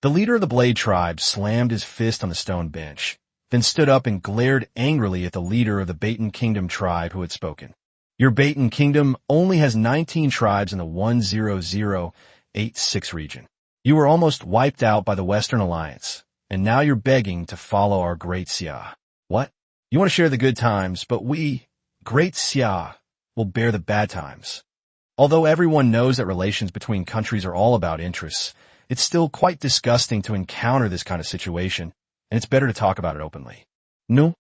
The leader of the Blade tribe slammed his fist on the stone bench, then stood up and glared angrily at the leader of the Baton Kingdom tribe who had spoken. Your Baton Kingdom only has 19 tribes in the 10086 region. You were almost wiped out by the Western Alliance, and now you're begging to follow our Great Ziye. What? You want to share the good times, but we, Great Ziye, will bear the bad times. Although everyone knows that relations between countries are all about interests, it's still quite disgusting to encounter this kind of situation, and it's better to talk about it openly. No.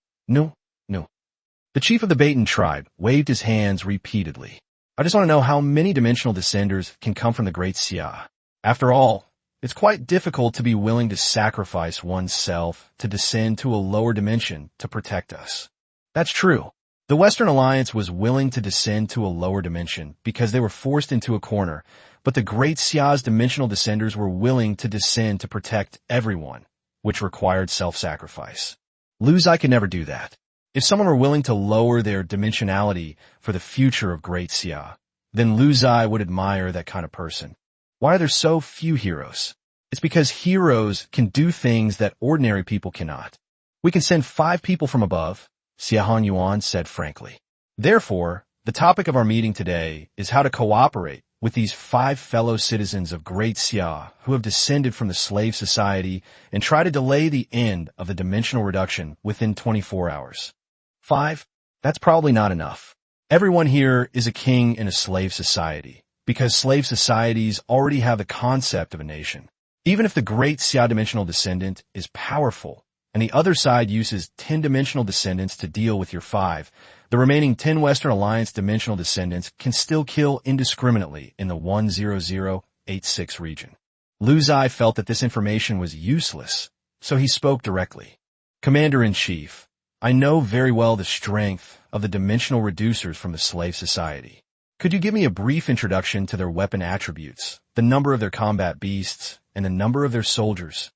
The chief of the Baton tribe waved his hands repeatedly. I just want to know how many dimensional descenders can come from the Great Ziye. After all, it's quite difficult to be willing to sacrifice oneself to descend to a lower dimension to protect us. That's true. The Western Alliance was willing to descend to a lower dimension because they were forced into a corner, but the Great Ziye's dimensional descenders were willing to descend to protect everyone, which required self-sacrifice. Ziye could never do that. If someone were willing to lower their dimensionality for the future of Great Ziye, then Ziye would admire that kind of person. Why are there so few heroes? It's because heroes can do things that ordinary people cannot. We can send 5 people from above, Ziye Yuan said frankly. Therefore, the topic of our meeting today is how to cooperate with these 5 fellow citizens of Great Ziye who have descended from the slave society and try to delay the end of the dimensional reduction within 24 hours. 5? That's probably not enough. Everyone here is a king in a slave society, because slave societies already have the concept of a nation. Even if the Great Ziye dimensional descendant is powerful, and the other side uses 10 dimensional descendants to deal with your 5, the remaining 10 Western Alliance dimensional descendants can still kill indiscriminately in the 10086 region. Ziye felt that this information was useless, so he spoke directly. Commander-in-Chief, I know very well the strength of the dimensional reducers from the slave society. Could you give me a brief introduction to their weapon attributes, the number of their combat beasts, and the number of their soldiers?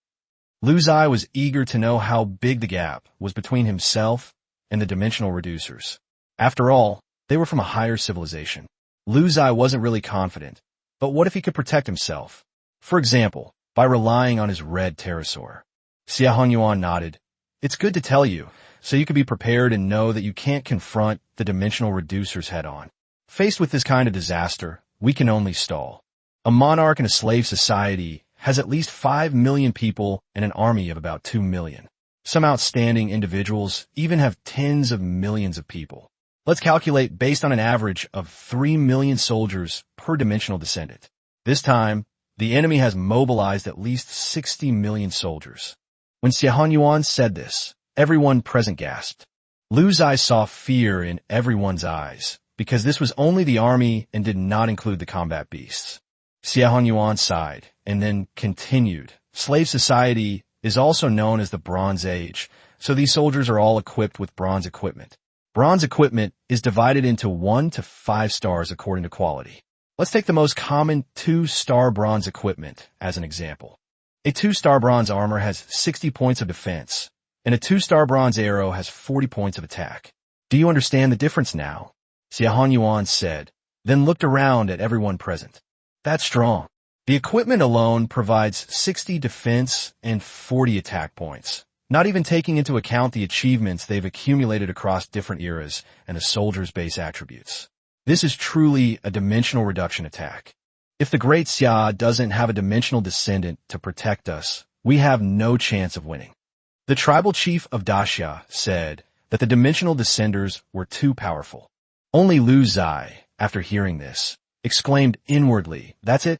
Ziye was eager to know how big the gap was between himself and the dimensional reducers. After all, they were from a higher civilization. Ziye wasn't really confident, but what if he could protect himself? For example, by relying on his red pterosaur. Ziye Yuan nodded. It's good to tell you, so you can be prepared and know that you can't confront the dimensional reducers head-on. Faced with this kind of disaster, we can only stall. A monarch in a slave society has at least 5 million people and an army of about 2 million. Some outstanding individuals even have tens of millions of people. Let's calculate based on an average of 3 million soldiers per dimensional descendant. This time, The enemy has mobilized at least 60 million soldiers. When Xie Yuan said this, everyone present gasped. Lu Zai saw fear in everyone's eyes, because this was only the army and did not include the combat beasts. Xie Yuan sighed, and then continued. Slave society is also known as the Bronze Age, so these soldiers are all equipped with bronze equipment. Bronze equipment is divided into 1 to 5 stars according to quality. Let's take the most common 2-star bronze equipment as an example. A 2-star bronze armor has 60 points of defense, and a 2-star bronze arrow has 40 points of attack. Do you understand the difference now? Xie Yuan said, then looked around at everyone present. That's strong. The equipment alone provides 60 defense and 40 attack points, not even taking into account the achievements they've accumulated across different eras and the soldier's base attributes. This is truly a dimensional reduction attack. If the Great Xia doesn't have a dimensional descendant to protect us, we have no chance of winning. The tribal chief of Daxia said that the dimensional descenders were too powerful. Only Lu Zai, after hearing this, exclaimed inwardly, "That's it?"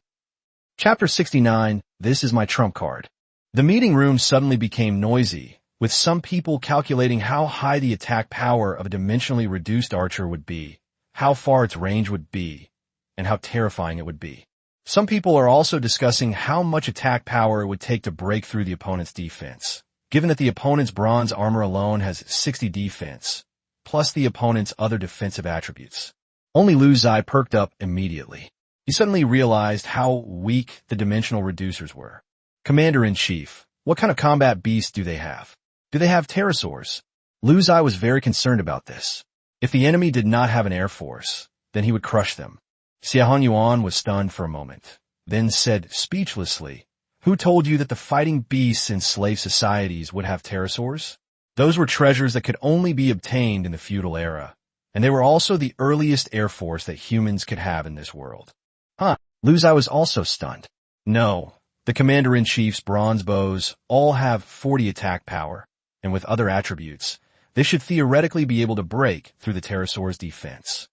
Chapter 69, This is my trump card. The meeting room suddenly became noisy, with some people calculating how high the attack power of a dimensionally reduced archer would be, how far its range would be, and how terrifying it would be. Some people are also discussing how much attack power it would take to break through the opponent's defense, given that the opponent's bronze armor alone has 60 defense, plus the opponent's other defensive attributes. Only Lu Zai perked up immediately. He suddenly realized how weak the dimensional reducers were. Commander-in-Chief, what kind of combat beasts do they have? Do they have pterosaurs? Lu Zai was very concerned about this. If the enemy did not have an air force, then he would crush them. Xie Yuan was stunned for a moment, then said speechlessly, "Who told you that the fighting beasts in slave societies would have pterosaurs? Those were treasures that could only be obtained in the feudal era, and they were also the earliest air force that humans could have in this world." Huh. Lu Zai was also stunned. No, the commander-in-chief's bronze bows all have 40 attack power, and with other attributes, they should theoretically be able to break through the pterosaur's defense.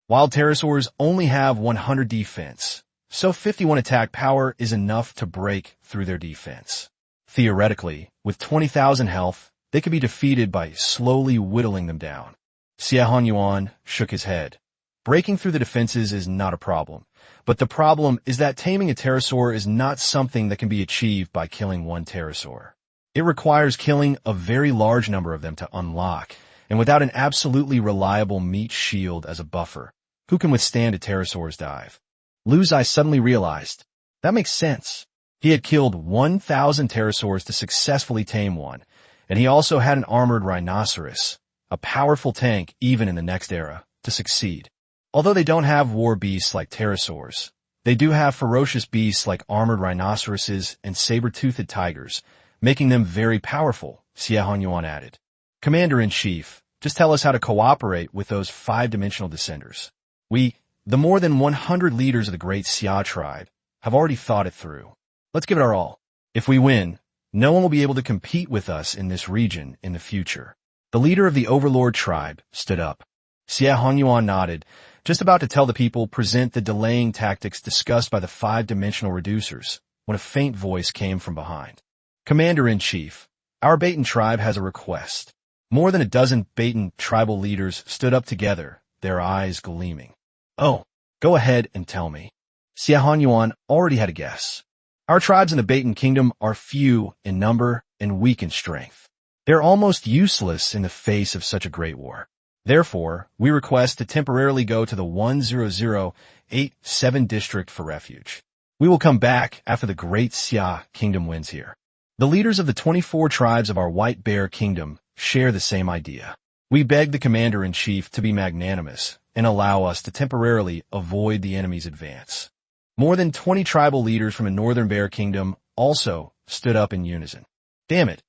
Wild pterosaurs only have 100 defense, so 51 attack power is enough to break through their defense. Theoretically, with 20,000 health, they could be defeated by slowly whittling them down. Xie Yuan shook his head. Breaking through the defenses is not a problem, but the problem is that taming a pterosaur is not something that can be achieved by killing one pterosaur. It requires killing a very large number of them to unlock, and without an absolutely reliable meat shield as a buffer, who can withstand a pterosaur's dive? Lu Zai suddenly realized, that makes sense. He had killed 1,000 pterosaurs to successfully tame one, and he also had an armored rhinoceros, a powerful tank even in the next era, to succeed. Although they don't have war beasts like pterosaurs, they do have ferocious beasts like armored rhinoceroses and saber-toothed tigers, making them very powerful, Xie Yuan added. Commander-in-Chief, just tell us how to cooperate with those 5-dimensional descenders. The more than 100 leaders of the Great Xia tribe, have already thought it through. Let's give it our all. If we win, no one will be able to compete with us in this region in the future. The leader of the Overlord tribe stood up. Xie Yuan nodded, just about to tell the people present the delaying tactics discussed by the 5-dimensional reducers, when a faint voice came from behind. Commander-in-Chief, our Baton tribe has a request. More than a dozen Baton tribal leaders stood up together, their eyes gleaming. Oh, go ahead and tell me. Xie Yuan already had a guess. Our tribes in the Baton Kingdom are few in number and weak in strength. They're almost useless in the face of such a great war. Therefore, we request to temporarily go to the 10087 district for refuge. We will come back after the Great Xia Kingdom wins here. The leaders of the 24 tribes of our White Bear Kingdom share the same idea. We beg the Commander-in-Chief to be magnanimous and allow us to temporarily avoid the enemy's advance. More than 20 tribal leaders from the Northern Bear Kingdom also stood up in unison. Damn it.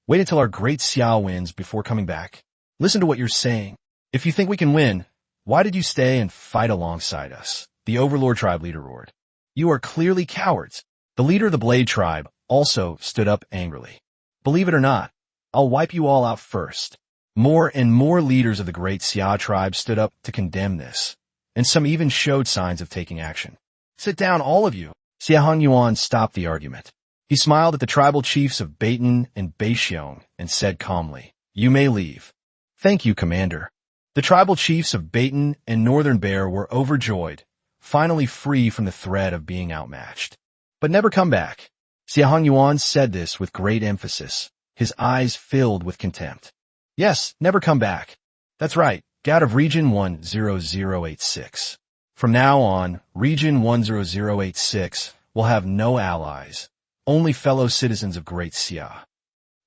Wait until our Great Xia wins before coming back. Listen to what you're saying. If you think we can win, why did you stay and fight alongside us? The Overlord tribe leader roared. You are clearly cowards. The leader of the Blade tribe also stood up angrily. Believe it or not, I'll wipe you all out first. More and more leaders of the Great Xia tribe stood up to condemn this, and some even showed signs of taking action. Sit down, all of you. Xie Yuan stopped the argument. He smiled at the tribal chiefs of Baton and Baixiong and said calmly, "You may leave." "Thank you, Commander." The tribal chiefs of Baton and Northern Bear were overjoyed, finally free from the threat of being outmatched. "But never come back." Xie Yuan said this with great emphasis, his eyes filled with contempt. "Yes, never come back. That's right, get out of Region 10086. From now on, Region 10086 will have no allies, only fellow citizens of Great Xia."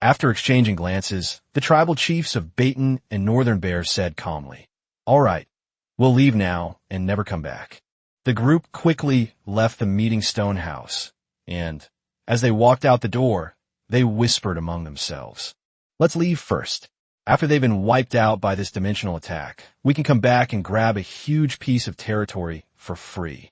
After exchanging glances, the tribal chiefs of Baton and Northern Bear said calmly, "All right, we'll leave now and never come back." The group quickly left the meeting stone house, and, as they walked out the door, they whispered among themselves, "Let's leave first. After they've been wiped out by this dimensional attack, we can come back and grab a huge piece of territory for free."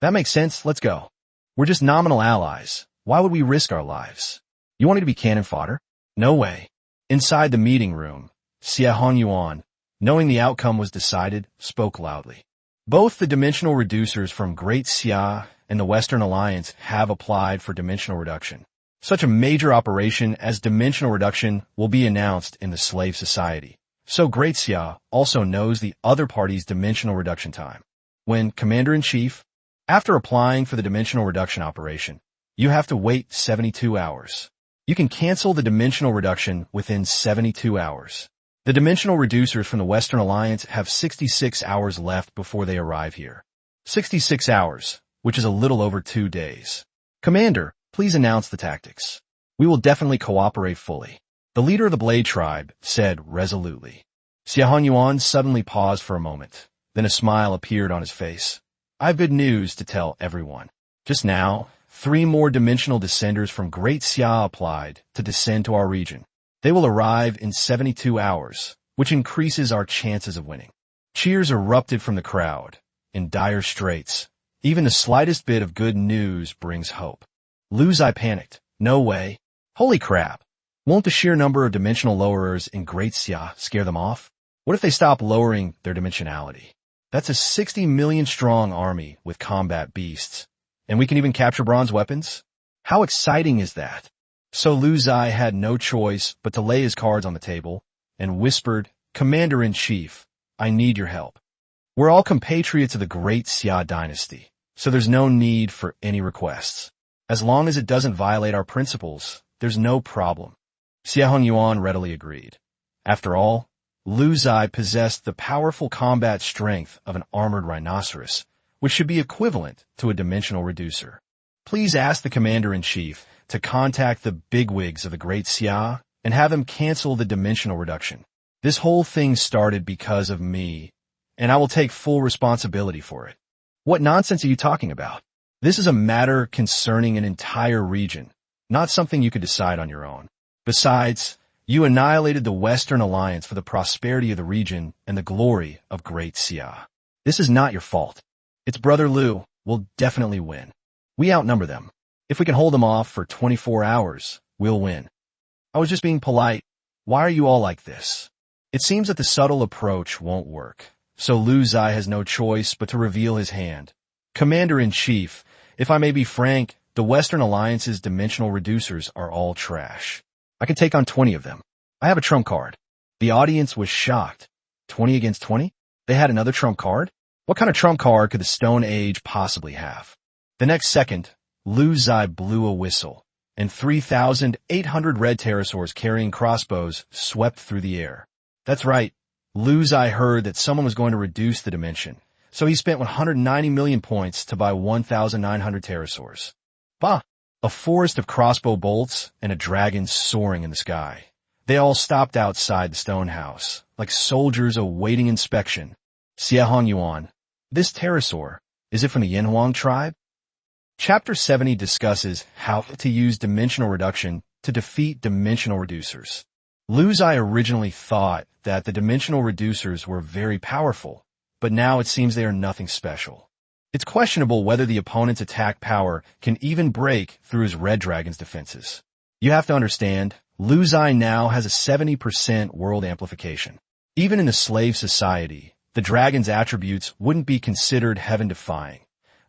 "That makes sense, let's go. We're just nominal allies. Why would we risk our lives? You want me to be cannon fodder?" "No way." Inside the meeting room, Xie Yuan, knowing the outcome was decided, spoke loudly. "Both the dimensional reducers from Great Xia and the Western Alliance have applied for dimensional reduction. Such a major operation as dimensional reduction will be announced in the Slave Society. So Great Xia also knows the other party's dimensional reduction time. When Commander-in-Chief, after applying for the dimensional reduction operation, you have to wait 72 hours. You can cancel the dimensional reduction within 72 hours. The dimensional reducers from the Western Alliance have 66 hours left before they arrive here. 66 hours, which is a little over 2 days. Commander, please announce the tactics. We will definitely cooperate fully." The leader of the Blade Tribe said resolutely. Xie Yuan suddenly paused for a moment. Then a smile appeared on his face. "I have good news to tell everyone. Just now, 3 more dimensional descenders from Great Xia applied to descend to our region. They will arrive in 72 hours, which increases our chances of winning." Cheers erupted from the crowd. In dire straits, even the slightest bit of good news brings hope. Ziye panicked. "No way. Holy crap. Won't the sheer number of dimensional lowerers in Great Xia scare them off? What if they stop lowering their dimensionality? That's a 60 million strong army with combat beasts. And we can even capture bronze weapons? How exciting is that?" So Ziye had no choice but to lay his cards on the table and whispered, "Commander-in-Chief, I need your help. We're all compatriots of the Great Xia dynasty, so there's no need for any requests. As long as it doesn't violate our principles, there's no problem." Xie Yuan readily agreed. After all, Ziye possessed the powerful combat strength of an armored rhinoceros, which should be equivalent to a dimensional reducer. "Please ask the Commander-in-Chief to contact the bigwigs of the Great Xia and have them cancel the dimensional reduction. This whole thing started because of me, and I will take full responsibility for it." "What nonsense are you talking about? This is a matter concerning an entire region, not something you could decide on your own. Besides, you annihilated the Western Alliance for the prosperity of the region and the glory of Great Xia. This is not your fault. It's Brother Liu will definitely win. We outnumber them. If we can hold them off for 24 hours, we'll win." "I was just being polite. Why are you all like this?" It seems that the subtle approach won't work, so Ziye has no choice but to reveal his hand. "Commander-in-Chief, if I may be frank, the Western Alliance's dimensional reducers are all trash. I can take on 20 of them. I have a trump card." The audience was shocked. 20 against 20? They had another trump card? What kind of trump card could the Stone Age possibly have? The next second, Ziye blew a whistle, and 3,800 red pterosaurs carrying crossbows swept through the air. That's right, Ziye heard that someone was going to reduce the dimension, so he spent 190 million points to buy 1,900 pterosaurs. Bah! A forest of crossbow bolts and a dragon soaring in the sky. They all stopped outside the stone house, like soldiers awaiting inspection. Xie Yuan, this pterosaur, is it from the Yinhuang tribe? Chapter 70 discusses how to use dimensional reduction to defeat dimensional reducers. Ziye originally thought that the dimensional reducers were very powerful, but now it seems they are nothing special. It's questionable whether the opponent's attack power can even break through his red dragon's defenses. You have to understand, Ziye now has a 70% world amplification. Even in the slave society, the dragon's attributes wouldn't be considered heaven-defying,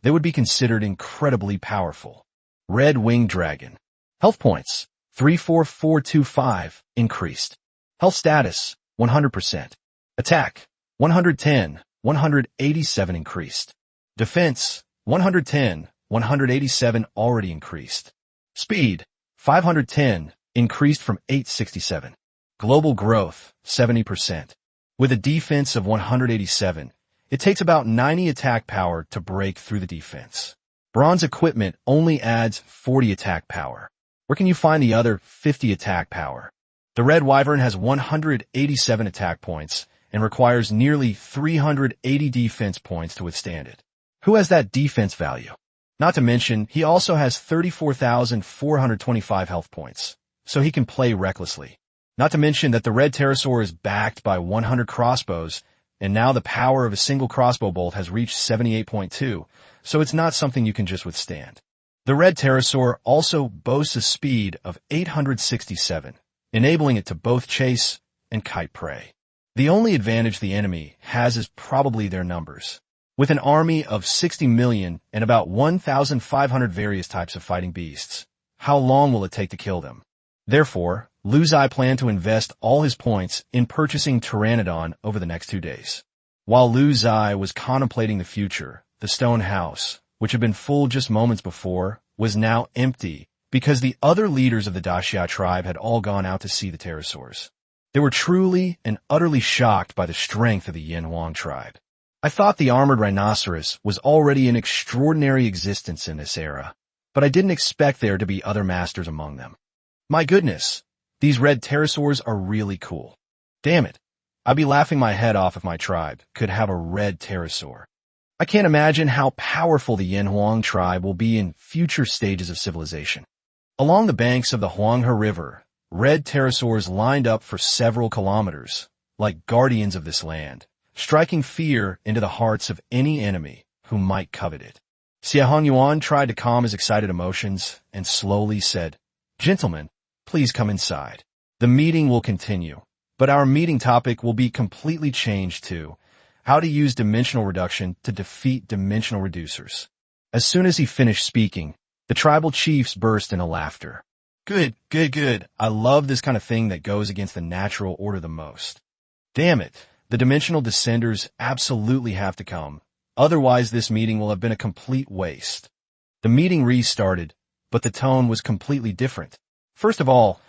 they would be considered incredibly powerful. Red Winged Dragon. Health points, 34425, increased. Health status, 100%. Attack, 110, 187 increased. Defense, 110, 187 already increased. Speed, 510, increased from 867. Global growth, 70%. With a defense of 187, it takes about 90 attack power to break through the defense. Bronze equipment only adds 40 attack power. Where can you find the other 50 attack power? The Red Wyvern has 187 attack points and requires nearly 380 defense points to withstand it. Who has that defense value? Not to mention, he also has 34,425 health points, so he can play recklessly. Not to mention that the Red Pterosaur is backed by 100 crossbows, and now the power of a single crossbow bolt has reached 78.2, so it's not something you can just withstand. The Red Pterosaur also boasts a speed of 867, enabling it to both chase and kite prey. The only advantage the enemy has is probably their numbers. With an army of 60 million and about 1,500 various types of fighting beasts, how long will it take to kill them? Therefore, Ziye planned to invest all his points in purchasing Pteranodon over the next 2 days. While Ziye was contemplating the future, the stone house, which had been full just moments before, was now empty because the other leaders of the Daxia tribe had all gone out to see the pterosaurs. They were truly and utterly shocked by the strength of the Yanhuang tribe. I thought the armored rhinoceros was already an extraordinary existence in this era, but I didn't expect there to be other masters among them. My goodness, these red pterosaurs are really cool. Damn it, I'd be laughing my head off if my tribe could have a red pterosaur. I can't imagine how powerful the Yanhuang tribe will be in future stages of civilization. Along the banks of the Huanghe River, red pterosaurs lined up for several kilometers, like guardians of this land, striking fear into the hearts of any enemy who might covet it. Xie Hongyuan tried to calm his excited emotions and slowly said, "Gentlemen, please come inside. The meeting will continue, but our meeting topic will be completely changed to how to use dimensional reduction to defeat dimensional reducers." As soon as he finished speaking, the tribal chiefs burst into laughter. Good. I love this kind of thing that goes against the natural order the most. Damn it, the dimensional descenders absolutely have to come. Otherwise, this meeting will have been a complete waste. The meeting restarted, but the tone was completely different. First of all,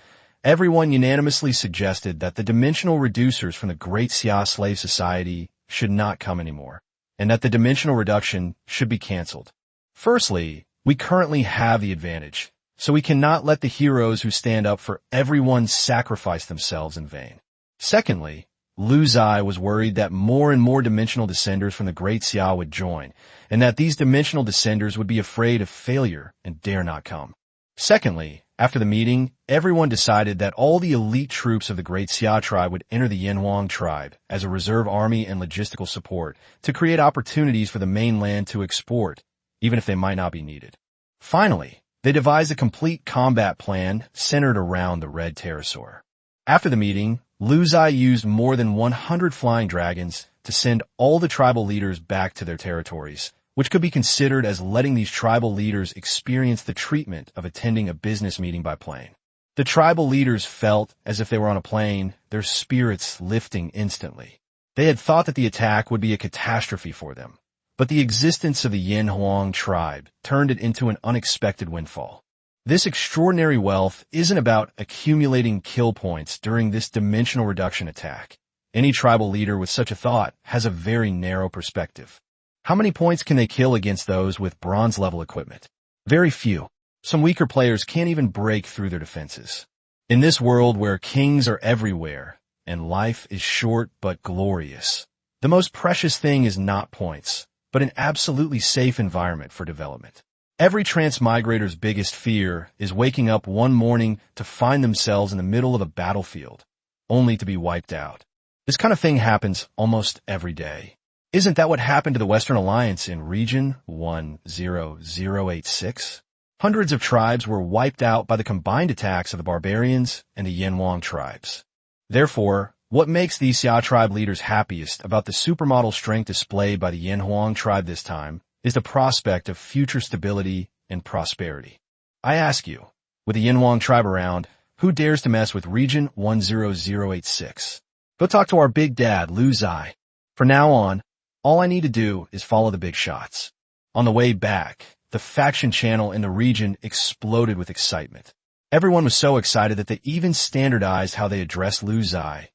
everyone unanimously suggested that the dimensional reducers from the Great Xia Slave Society should not come anymore, and that the dimensional reduction should be cancelled. Firstly, we currently have the advantage, so we cannot let the heroes who stand up for everyone sacrifice themselves in vain. Secondly, Ziye was worried that more and more dimensional descenders from the Great Xia would join, and that these dimensional descenders would be afraid of failure and dare not come. Secondly, after the meeting, everyone decided that all the elite troops of the Great Xia tribe would enter the Yanhuang tribe as a reserve army and logistical support to create opportunities for the mainland to export, even if they might not be needed. Finally, they devised a complete combat plan centered around the red pterosaur. After the meeting, Ziye used more than 100 flying dragons to send all the tribal leaders back to their territories, which could be considered as letting these tribal leaders experience the treatment of attending a business meeting by plane. The tribal leaders felt as if they were on a plane, their spirits lifting instantly. They had thought that the attack would be a catastrophe for them, but the existence of the Yanhuang tribe turned it into an unexpected windfall. This extraordinary wealth isn't about accumulating kill points during this dimensional reduction attack. Any tribal leader with such a thought has a very narrow perspective. How many points can they kill against those with bronze-level equipment? Very few. Some weaker players can't even break through their defenses. In this world where kings are everywhere, and life is short but glorious, the most precious thing is not points, but an absolutely safe environment for development. Every transmigrator's biggest fear is waking up one morning to find themselves in the middle of a battlefield, only to be wiped out. This kind of thing happens almost every day. Isn't that what happened to the Western Alliance in Region 10086? Hundreds of tribes were wiped out by the combined attacks of the barbarians and the Yanhuang tribes. Therefore, what makes these Xia tribe leaders happiest about the supermodel strength displayed by the Yanhuang tribe this time is the prospect of future stability and prosperity. I ask you, with the Yinhuang tribe around, who dares to mess with Region 10086? Go talk to our big dad, Ziye. From now on, all I need to do is follow the big shots. On the way back, the faction channel in the region exploded with excitement. Everyone was so excited that they even standardized how they addressed Ziye,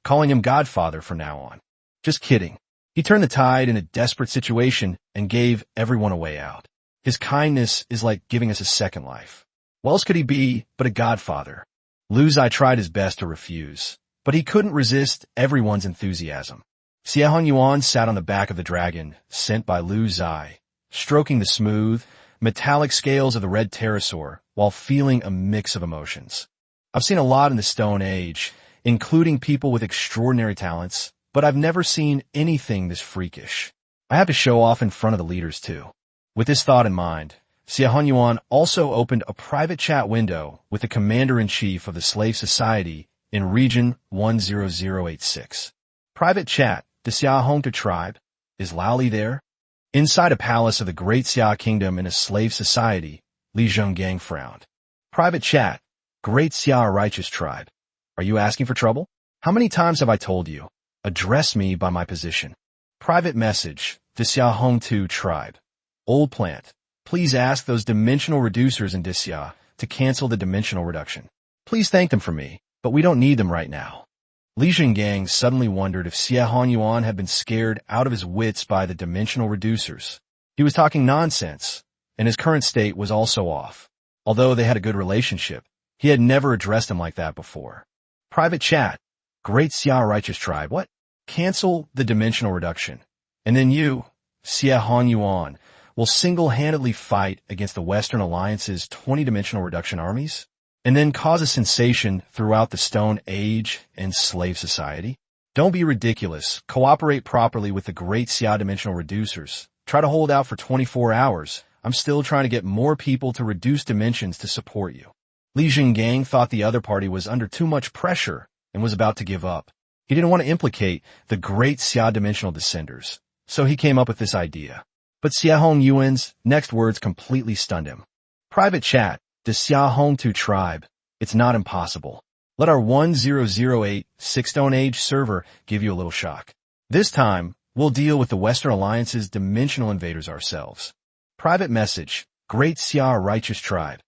calling him Godfather from now on. Just kidding. He turned the tide in a desperate situation and gave everyone a way out. His kindness is like giving us a second life. What else could he be but a godfather? Ziye tried his best to refuse, but he couldn't resist everyone's enthusiasm. Ziye Hongyuan sat on the back of the dragon, sent by Ziye, stroking the smooth, metallic scales of the red pterosaur while feeling a mix of emotions. I've seen a lot in the Stone Age, including people with extraordinary talents, but I've never seen anything this freakish. I have to show off in front of the leaders too. With this thought in mind, Ziye Hongyuan also opened a private chat window with the commander-in-chief of the Slave Society in Region 10086. Private chat, the Ziye Hongtu tribe. Is Laoli there? Inside a palace of the Great Ziye Kingdom in a slave society, Li Zhonggang frowned. Private chat, Great Ziye Righteous tribe. Are you asking for trouble? How many times have I told you? Address me by my position. Private message, the Ziye Hongtu tribe. Old plant. Please ask those dimensional reducers in Ziye to cancel the dimensional reduction. Please thank them for me, but we don't need them right now. Li Zhonggang suddenly wondered if Ziye Hongyuan had been scared out of his wits by the dimensional reducers. He was talking nonsense, and his current state was also off. Although they had a good relationship, he had never addressed him like that before. Private chat. Great Ziye Righteous tribe. What? Cancel the dimensional reduction. And then you, Ziye Hongyuan, will single-handedly fight against the Western Alliance's 20-dimensional reduction armies? And then cause a sensation throughout the Stone Age and Slave Society? Don't be ridiculous. Cooperate properly with the Great Ziye dimensional reducers. Try to hold out for 24 hours. I'm still trying to get more people to reduce dimensions to support you. Li Zhonggang thought the other party was under too much pressure and was about to give up. He didn't want to implicate the Great Ziye dimensional descenders, so he came up with this idea. But Ziye Hongyuan's next words completely stunned him. Private chat, the Ziye Hongtu tribe. It's not impossible. Let our 1008 Stone Age server give you a little shock. This time, we'll deal with the Western Alliance's dimensional invaders ourselves. Private message, Great Ziye Righteous tribe.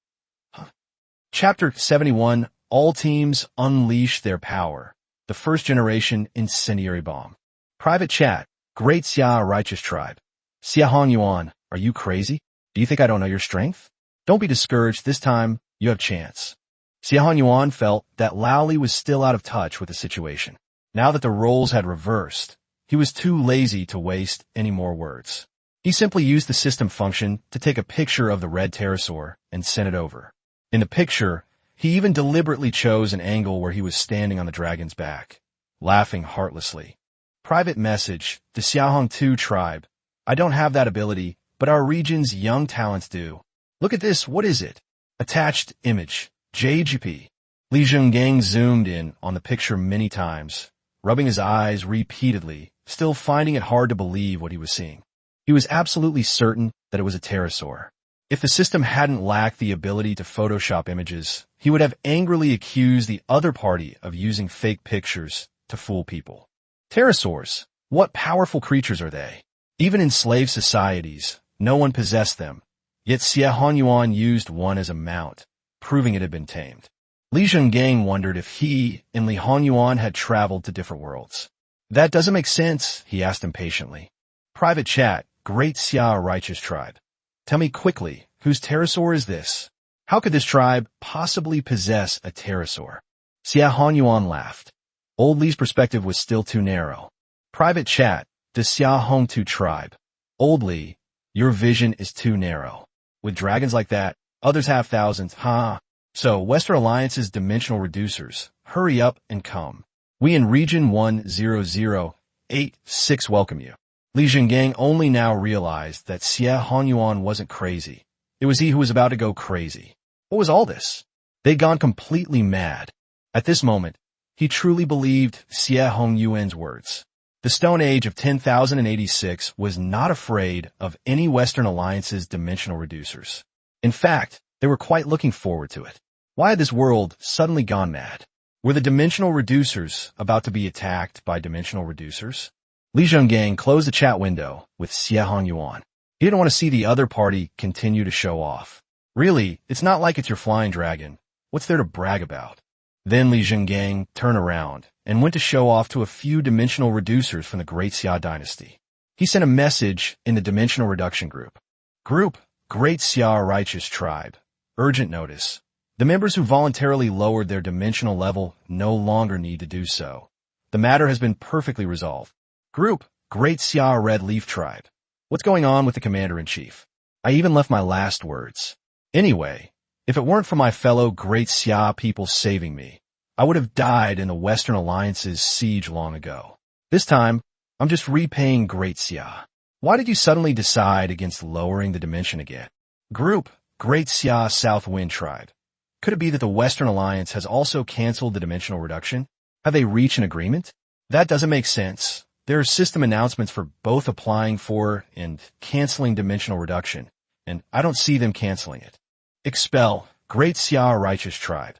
Chapter 71, All teams unleash their power. The first generation incendiary bomb. Private chat, Great Ziye Righteous tribe. Ziye Hongyuan, are you crazy? Do you think I don't know your strength? Don't be discouraged, this time you have chance. Ziye Hongyuan felt that Laoli was still out of touch with the situation. Now that the roles had reversed, he was too lazy to waste any more words. He simply used the system function to take a picture of the red pterosaur and sent it over. In the picture, he even deliberately chose an angle where he was standing on the dragon's back, laughing heartlessly. Private message, the Ziye Hongtu tribe. I don't have that ability, but our region's young talents do. Look at this, what is it? Attached image, JGP. Li Zhonggang zoomed in on the picture many times, rubbing his eyes repeatedly, still finding it hard to believe what he was seeing. He was absolutely certain that it was a pterosaur. If the system hadn't lacked the ability to Photoshop images, he would have angrily accused the other party of using fake pictures to fool people. Pterosaurs, what powerful creatures are they? Even in slave societies, no one possessed them, yet Ziye Hongyuan used one as a mount, proving it had been tamed. Li Zhonggang wondered if he and Li Hongyuan had traveled to different worlds. That doesn't make sense, he asked impatiently. Private chat, Great Ziye Righteous tribe. Tell me quickly, whose pterosaur is this? How could this tribe possibly possess a pterosaur? Ziye Hongyuan laughed. Old Li's perspective was still too narrow. Private chat, the Ziye Hongtu tribe. Old Li, your vision is too narrow. With dragons like that, others have thousands, huh? So, Western Alliance's dimensional reducers, hurry up and come. We in Region 10086 welcome you. Li Zhonggang only now realized that Ziye Hongyuan wasn't crazy. It was he who was about to go crazy. What was all this? They'd gone completely mad. At this moment, he truly believed Ziye Hongyuan's words. The Stone Age of 10,086 was not afraid of any Western Alliance's dimensional reducers. In fact, they were quite looking forward to it. Why had this world suddenly gone mad? Were the dimensional reducers about to be attacked by dimensional reducers? Li Zhonggang closed the chat window with Xie Hongyuan. He didn't want to see the other party continue to show off. Really, it's not like it's your flying dragon. What's there to brag about? Then Li Zhonggang turned around and went to show off to a few dimensional reducers from the Great Xia dynasty. He sent a message in the dimensional reduction group. Great Xia Righteous Tribe. Urgent notice. The members who voluntarily lowered their dimensional level no longer need to do so. The matter has been perfectly resolved. Great Xia Red Leaf Tribe. What's going on with the Commander-in-Chief? I even left my last words. Anyway, if it weren't for my fellow Great Xia people saving me, I would have died in the Western Alliance's siege long ago. This time, I'm just repaying Great Xia. Why did you suddenly decide against lowering the dimension again? Great Xia South Wind Tribe. Could it be that the Western Alliance has also canceled the dimensional reduction? Have they reached an agreement? That doesn't make sense. There are system announcements for both applying for and canceling dimensional reduction, and I don't see them canceling it. Expel Great Xia Righteous Tribe.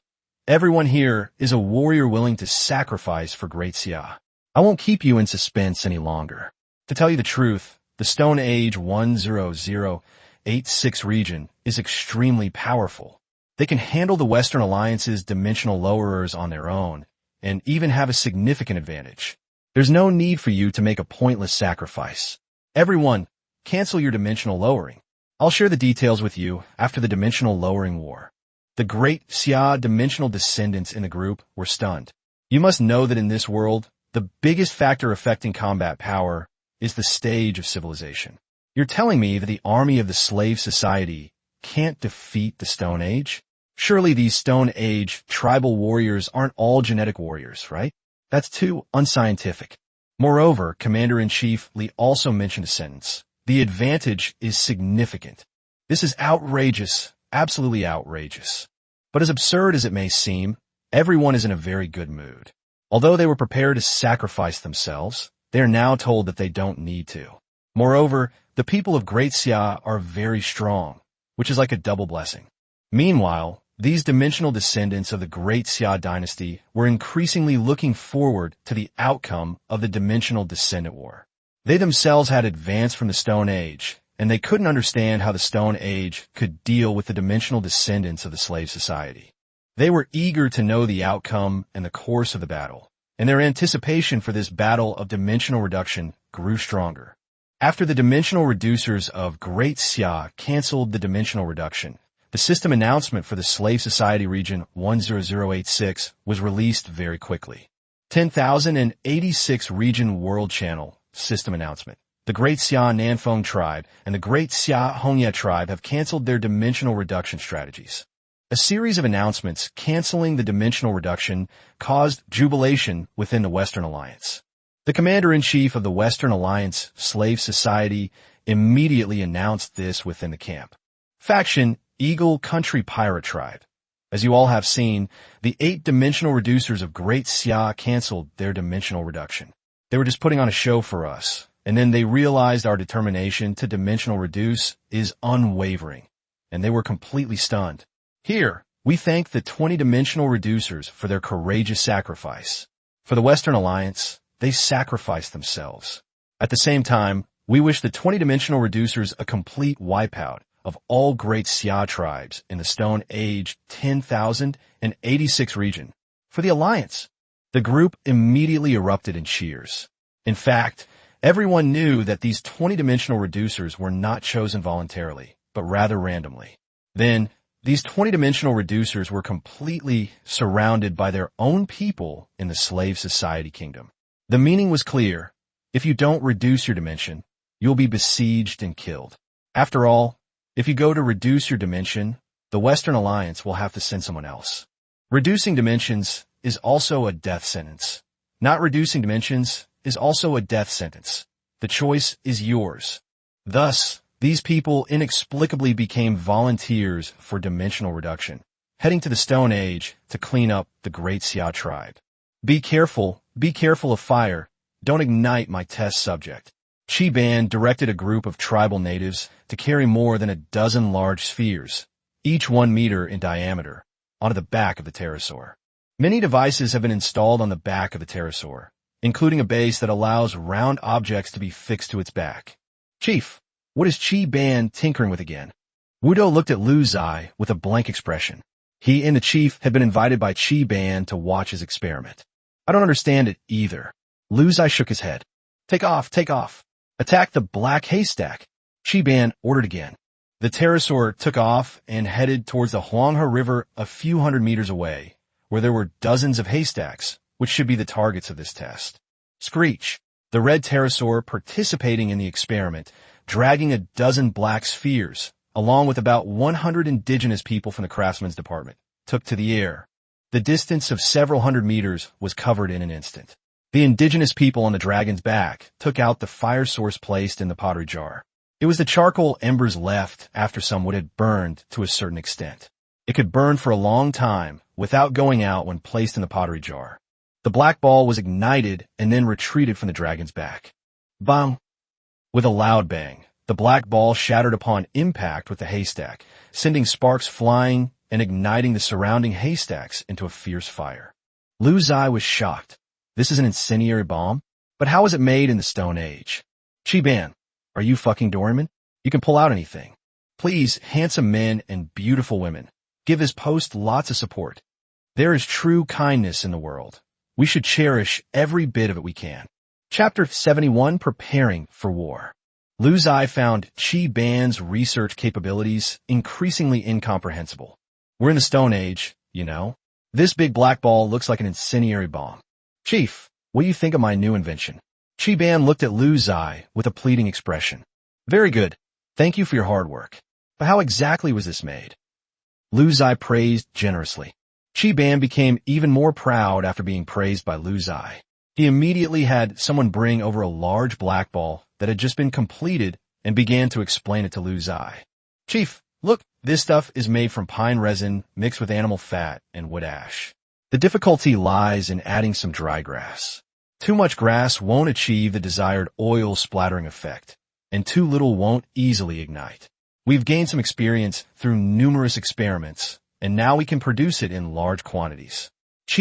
Everyone here is a warrior willing to sacrifice for Great Xia. I won't keep you in suspense any longer. To tell you the truth, the Stone Age 10086 region is extremely powerful. They can handle the Western Alliance's dimensional lowerers on their own, and even have a significant advantage. There's no need for you to make a pointless sacrifice. Everyone, cancel your dimensional lowering. I'll share the details with you after the dimensional lowering war. The Great Xia dimensional descendants in the group were stunned. You must know that in this world, the biggest factor affecting combat power is the stage of civilization. You're telling me that the army of the slave society can't defeat the Stone Age? Surely these Stone Age tribal warriors aren't all genetic warriors, right? That's too unscientific. Moreover, Commander-in-Chief Li also mentioned a sentence. The advantage is significant. This is outrageous, absolutely outrageous. But as absurd as it may seem, everyone is in a very good mood. Although they were prepared to sacrifice themselves, they are now told that they don't need to. Moreover, the people of Great Xia are very strong, which is like a double blessing. Meanwhile, these dimensional descendants of the Great Xia dynasty were increasingly looking forward to the outcome of the dimensional descendant war. They themselves had advanced from the Stone Age, and they couldn't understand how the Stone Age could deal with the dimensional descendants of the slave society. They were eager to know the outcome and the course of the battle, and their anticipation for this battle of dimensional reduction grew stronger. After the dimensional reducers of Great Xia canceled the dimensional reduction, the system announcement for the Slave Society Region 10086 was released very quickly. 10,086 Region World Channel System Announcement. The Great Xia Nanfeng Tribe and the Great Xia Hongye Tribe have canceled their dimensional reduction strategies. A series of announcements canceling the dimensional reduction caused jubilation within the Western Alliance. The Commander-in-Chief of the Western Alliance Slave Society immediately announced this within the camp. Faction Eagle Country Pirate Tribe. As you all have seen, the 8 dimensional reducers of Great Xia canceled their dimensional reduction. They were just putting on a show for us, and then they realized our determination to dimensional reduce is unwavering, and they were completely stunned. Here, we thank the 20 dimensional reducers for their courageous sacrifice. For the Western Alliance, they sacrificed themselves. At the same time, we wish the 20 dimensional reducers a complete wipeout of all Great Xia tribes in the Stone Age 10,086 region. For the Alliance, the group immediately erupted in cheers. In fact, everyone knew that these 20-dimensional reducers were not chosen voluntarily, but rather randomly. Then, these 20-dimensional reducers were completely surrounded by their own people in the slave society kingdom. The meaning was clear. If you don't reduce your dimension, you'll be besieged and killed. After all, if you go to reduce your dimension, the Western Alliance will have to send someone else. Reducing dimensions is also a death sentence. Not reducing dimensions is also a death sentence. The choice is yours. Thus, these people inexplicably became volunteers for dimensional reduction, heading to the Stone Age to clean up the Great Xia tribe. Be careful of fire. Don't ignite my test subject. Ban directed a group of tribal natives to carry more than a dozen large spheres, each 1 meter in diameter, onto the back of the pterosaur. Many devices have been installed on the back of the pterosaur, including a base that allows round objects to be fixed to its back. Chief, what is Ban tinkering with again? Wudo looked at Lu Ziye with a blank expression. He and the chief had been invited by Ban to watch his experiment. I don't understand it either. Lu Ziye shook his head. Take off, take off. Attack the black haystack. Ban ordered again. The pterosaur took off and headed towards the Huanghe River a few hundred meters away, where there were dozens of haystacks, which should be the targets of this test. Screech, the red pterosaur participating in the experiment, dragging a dozen black spheres, along with about 100 indigenous people from the craftsman's department, took to the air. The distance of several hundred meters was covered in an instant. The indigenous people on the dragon's back took out the fire source placed in the pottery jar. It was the charcoal embers left after some wood had burned to a certain extent. It could burn for a long time without going out when placed in the pottery jar. The black ball was ignited and then retreated from the dragon's back. Bang! With a loud bang, the black ball shattered upon impact with the haystack, sending sparks flying and igniting the surrounding haystacks into a fierce fire. Lu Ziye was shocked. This is an incendiary bomb? But how was it made in the Stone Age? Ban, are you fucking Doraemon? You can pull out anything. Please, handsome men and beautiful women, give this post lots of support. There is true kindness in the world. We should cherish every bit of it we can. Chapter 71, Preparing for War. Lu Ziye found Ban's research capabilities increasingly incomprehensible. We're in the Stone Age, you know. This big black ball looks like an incendiary bomb. Chief, what do you think of my new invention? Ban looked at Lu Ziye with a pleading expression. Very good. Thank you for your hard work. But how exactly was this made? Lu Ziye praised generously. Ban became even more proud after being praised by Lu Ziye. He immediately had someone bring over a large black ball that had just been completed and began to explain it to Lu Ziye. Chief, look, this stuff is made from pine resin mixed with animal fat and wood ash. The difficulty lies in adding some dry grass. Too much grass won't achieve the desired oil splattering effect, and too little won't easily ignite. We've gained some experience through numerous experiments, and now we can produce it in large quantities.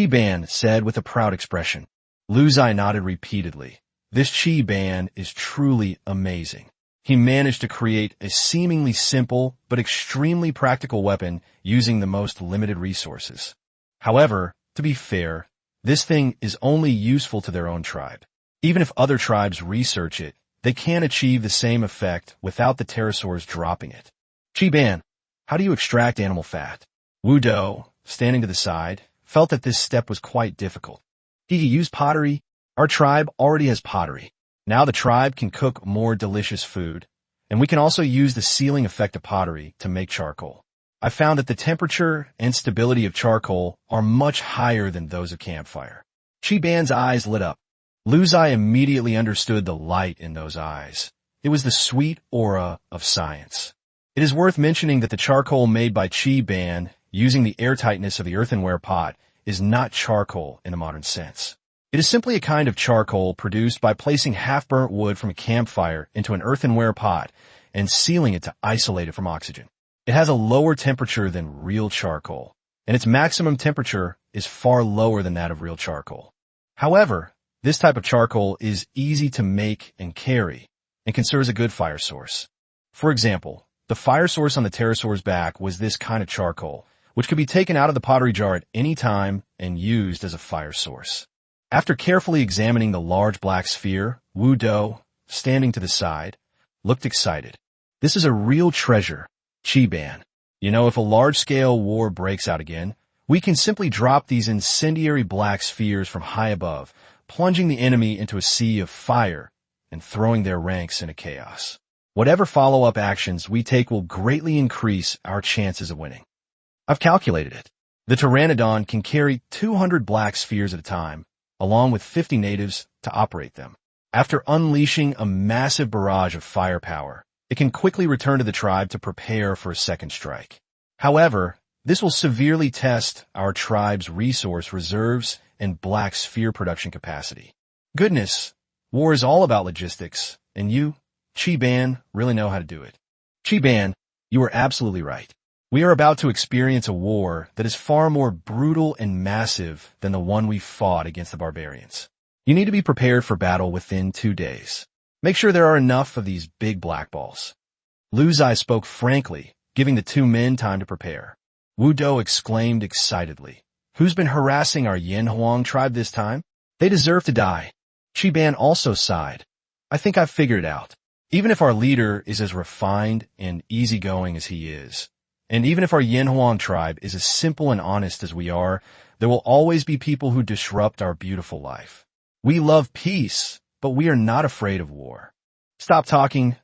Ban said with a proud expression. Lu Ziye nodded repeatedly. This Ban is truly amazing. He managed to create a seemingly simple but extremely practical weapon using the most limited resources. However, to be fair, this thing is only useful to their own tribe. Even if other tribes research it, they can't achieve the same effect without the pterosaurs dropping it. Ban, how do you extract animal fat? Wudo, standing to the side, felt that this step was quite difficult. He used pottery. Our tribe already has pottery. Now the tribe can cook more delicious food, and we can also use the sealing effect of pottery to make charcoal. I found that the temperature and stability of charcoal are much higher than those of campfire. Ban's eyes lit up. Lu Ziye immediately understood the light in those eyes. It was the sweet aura of science. It is worth mentioning that the charcoal made by Ban, using the airtightness of the earthenware pot, is not charcoal in the modern sense. It is simply a kind of charcoal produced by placing half-burnt wood from a campfire into an earthenware pot and sealing it to isolate it from oxygen. It has a lower temperature than real charcoal, and its maximum temperature is far lower than that of real charcoal. However, this type of charcoal is easy to make and carry, and can serve as a good fire source. For example, the fire source on the pterosaur's back was this kind of charcoal, which could be taken out of the pottery jar at any time and used as a fire source. After carefully examining the large black sphere, Wudo, standing to the side, looked excited. This is a real treasure. Ban, you know, if a large-scale war breaks out again, we can simply drop these incendiary black spheres from high above, plunging the enemy into a sea of fire and throwing their ranks into chaos. Whatever follow-up actions we take will greatly increase our chances of winning. I've calculated it. The Pteranodon can carry 200 black spheres at a time, along with 50 natives to operate them. After unleashing a massive barrage of firepower, it can quickly return to the tribe to prepare for a second strike. However, this will severely test our tribe's resource reserves and black sphere production capacity. Goodness, War is all about logistics, and you, Chi-ban, really know how to do it. Chi-ban, you are absolutely right. We are about to experience a war that is far more brutal and massive than the one we fought against the barbarians. You need to be prepared for battle within 2 days. Make sure there are enough of these big black balls. Lu Ziye spoke frankly, giving the 2 men time to prepare. Wu Do exclaimed excitedly, "Who's been harassing our Yin Huang tribe this time? They deserve to die." Chi-ban also sighed. "I think I've figured it out. Even if our leader is as refined and easygoing as he is, and even if our Yin Huang tribe is as simple and honest as we are, there will always be people who disrupt our beautiful life. We love peace, but we are not afraid of war." Stop talking.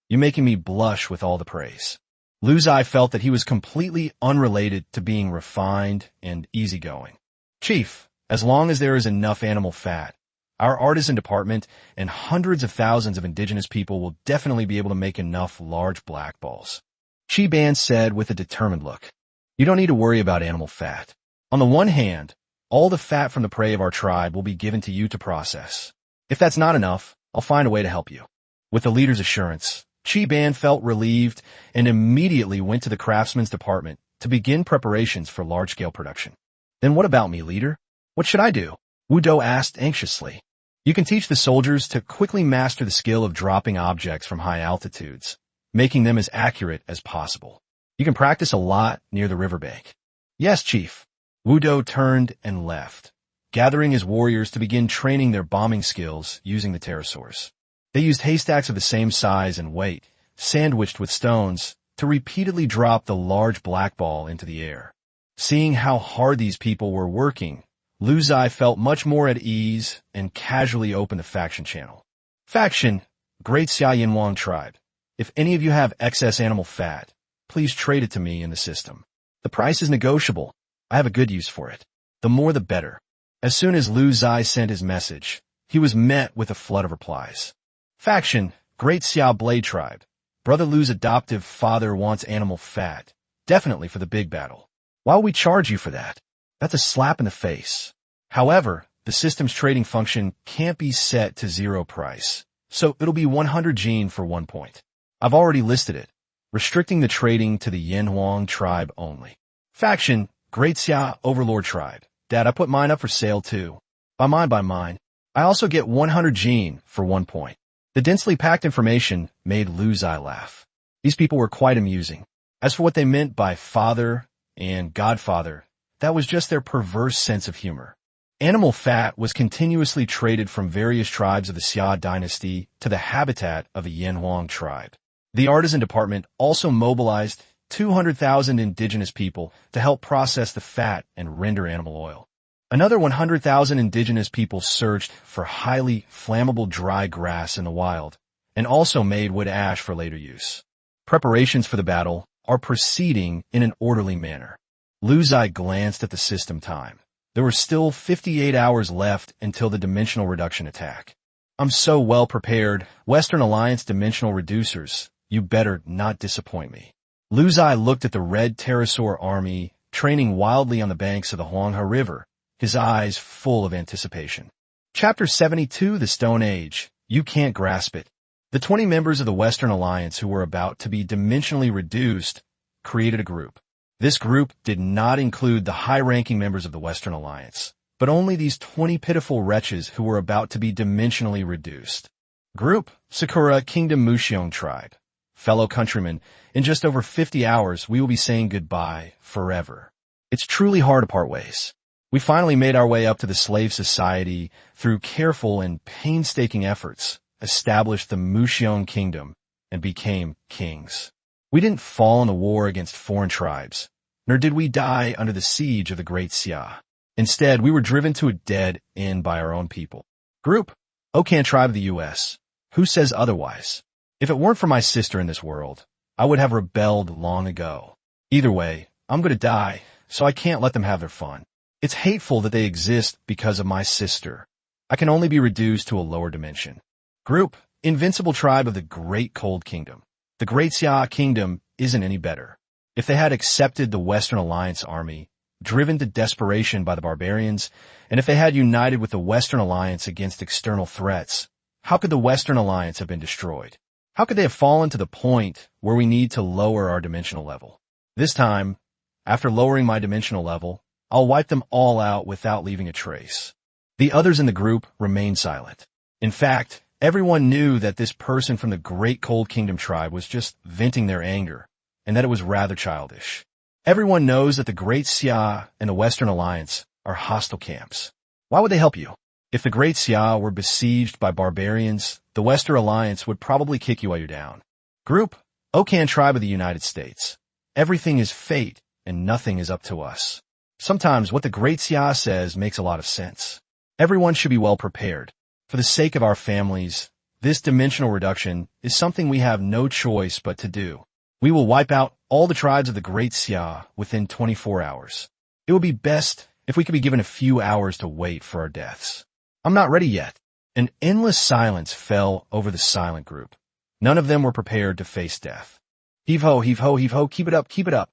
You're making me blush with all the praise. Lu Ziye felt that he was completely unrelated to being refined and easygoing. "Chief, as long as there is enough animal fat, our artisan department and hundreds of thousands of indigenous people will definitely be able to make enough large black balls," Chi-ban said with a determined look. "You don't need to worry about animal fat. On the one hand, all the fat from the prey of our tribe will be given to you to process. If that's not enough, I'll find a way to help you." With the leader's assurance, Chi-ban felt relieved and immediately went to the craftsman's department to begin preparations for large-scale production. "Then what about me, leader? What should I do?" Wu Do asked anxiously. "You can teach the soldiers to quickly master the skill of dropping objects from high altitudes, making them as accurate as possible. You can practice a lot near the riverbank." "Yes, Chief." Wu Do turned and left, gathering his warriors to begin training their bombing skills using the pterosaurs. They used haystacks of the same size and weight, sandwiched with stones, to repeatedly drop the large black ball into the air. Seeing how hard these people were working, Lu Ziye felt much more at ease and casually opened the faction channel. "Faction, Great Yin Huang tribe. If any of you have excess animal fat, please trade it to me in the system. The price is negotiable. I have a good use for it. The more the better." As soon as Lu Ziye sent his message, he was met with a flood of replies. "Faction, Great Blade tribe. Brother Lu's adoptive father wants animal fat. Definitely for the big battle. Why will we charge you for that? That's a slap in the face. However, the system's trading function can't be set to 0 price, so it'll be 100 gene for 1 point. I've already listed it, restricting the trading to the Yin Huang tribe only. Faction, Great Xia Overlord tribe. Dad, I put mine up for sale too. By mine. I also get 100 gene for 1 point." The densely packed information made Lu Ziye laugh. These people were quite amusing. As for what they meant by father and godfather, that was just their perverse sense of humor. Animal fat was continuously traded from various tribes of the Xia dynasty to the habitat of a Yin Huang tribe. The artisan department also mobilized 200,000 indigenous people to help process the fat and render animal oil. Another 100,000 indigenous people searched for highly flammable dry grass in the wild, and also made wood ash for later use. Preparations for the battle are proceeding in an orderly manner. Lu Ziye glanced at the system time. There were still 58 hours left until the dimensional reduction attack. "I'm so well prepared. Western Alliance dimensional reducers. You better not disappoint me." Lu Ziye looked at the red pterosaur army training wildly on the banks of the Huanghe River, his eyes full of anticipation. Chapter 72, The Stone Age. You can't grasp it. The 20 members of the Western Alliance who were about to be dimensionally reduced created a group. This group did not include the high-ranking members of the Western Alliance, but only these 20 pitiful wretches who were about to be dimensionally reduced. Group, Sakura Kingdom Mushiong Tribe. Fellow countrymen, in just over 50 hours we will be saying goodbye forever. It's truly hard to part ways. We finally made our way up to the slave society through careful and painstaking efforts, established the Mushiong Kingdom, and became kings. We didn't fall in the war against foreign tribes, nor did we die under the siege of the Great Xia. Instead, we were driven to a dead end by our own people. Group, Okan Tribe of the U.S. Who says otherwise? If it weren't for my sister in this world, I would have rebelled long ago. Either way, I'm going to die, so I can't let them have their fun. It's hateful that they exist because of my sister. I can only be reduced to a lower dimension. Group, Invincible Tribe of the Great Cold Kingdom. The Great Xia Kingdom isn't any better. If they had accepted the Western Alliance army, driven to desperation by the barbarians, and if they had united with the Western Alliance against external threats, how could the Western Alliance have been destroyed? How could they have fallen to the point where we need to lower our dimensional level? This time, after lowering my dimensional level, I'll wipe them all out without leaving a trace. The others in the group remained silent. In fact, everyone knew that this person from the Great Cold Kingdom tribe was just venting their anger, and that it was rather childish. Everyone knows that the Great Ziye and the Western Alliance are hostile camps. Why would they help you? If the Great Ziye were besieged by barbarians, the Western Alliance would probably kick you while you're down. Group, Awakens tribe of the United States. Everything is fate, and nothing is up to us. Sometimes what the Great Ziye says makes a lot of sense. Everyone should be well prepared. For the sake of our families, this dimensional reduction is something we have no choice but to do. We will wipe out all the tribes of the Great Ziye within 24 hours. It would be best if we could be given a few hours to wait for our deaths. I'm not ready yet. An endless silence fell over the silent group. None of them were prepared to face death. Heave ho, heave ho, heave ho, keep it up, keep it up.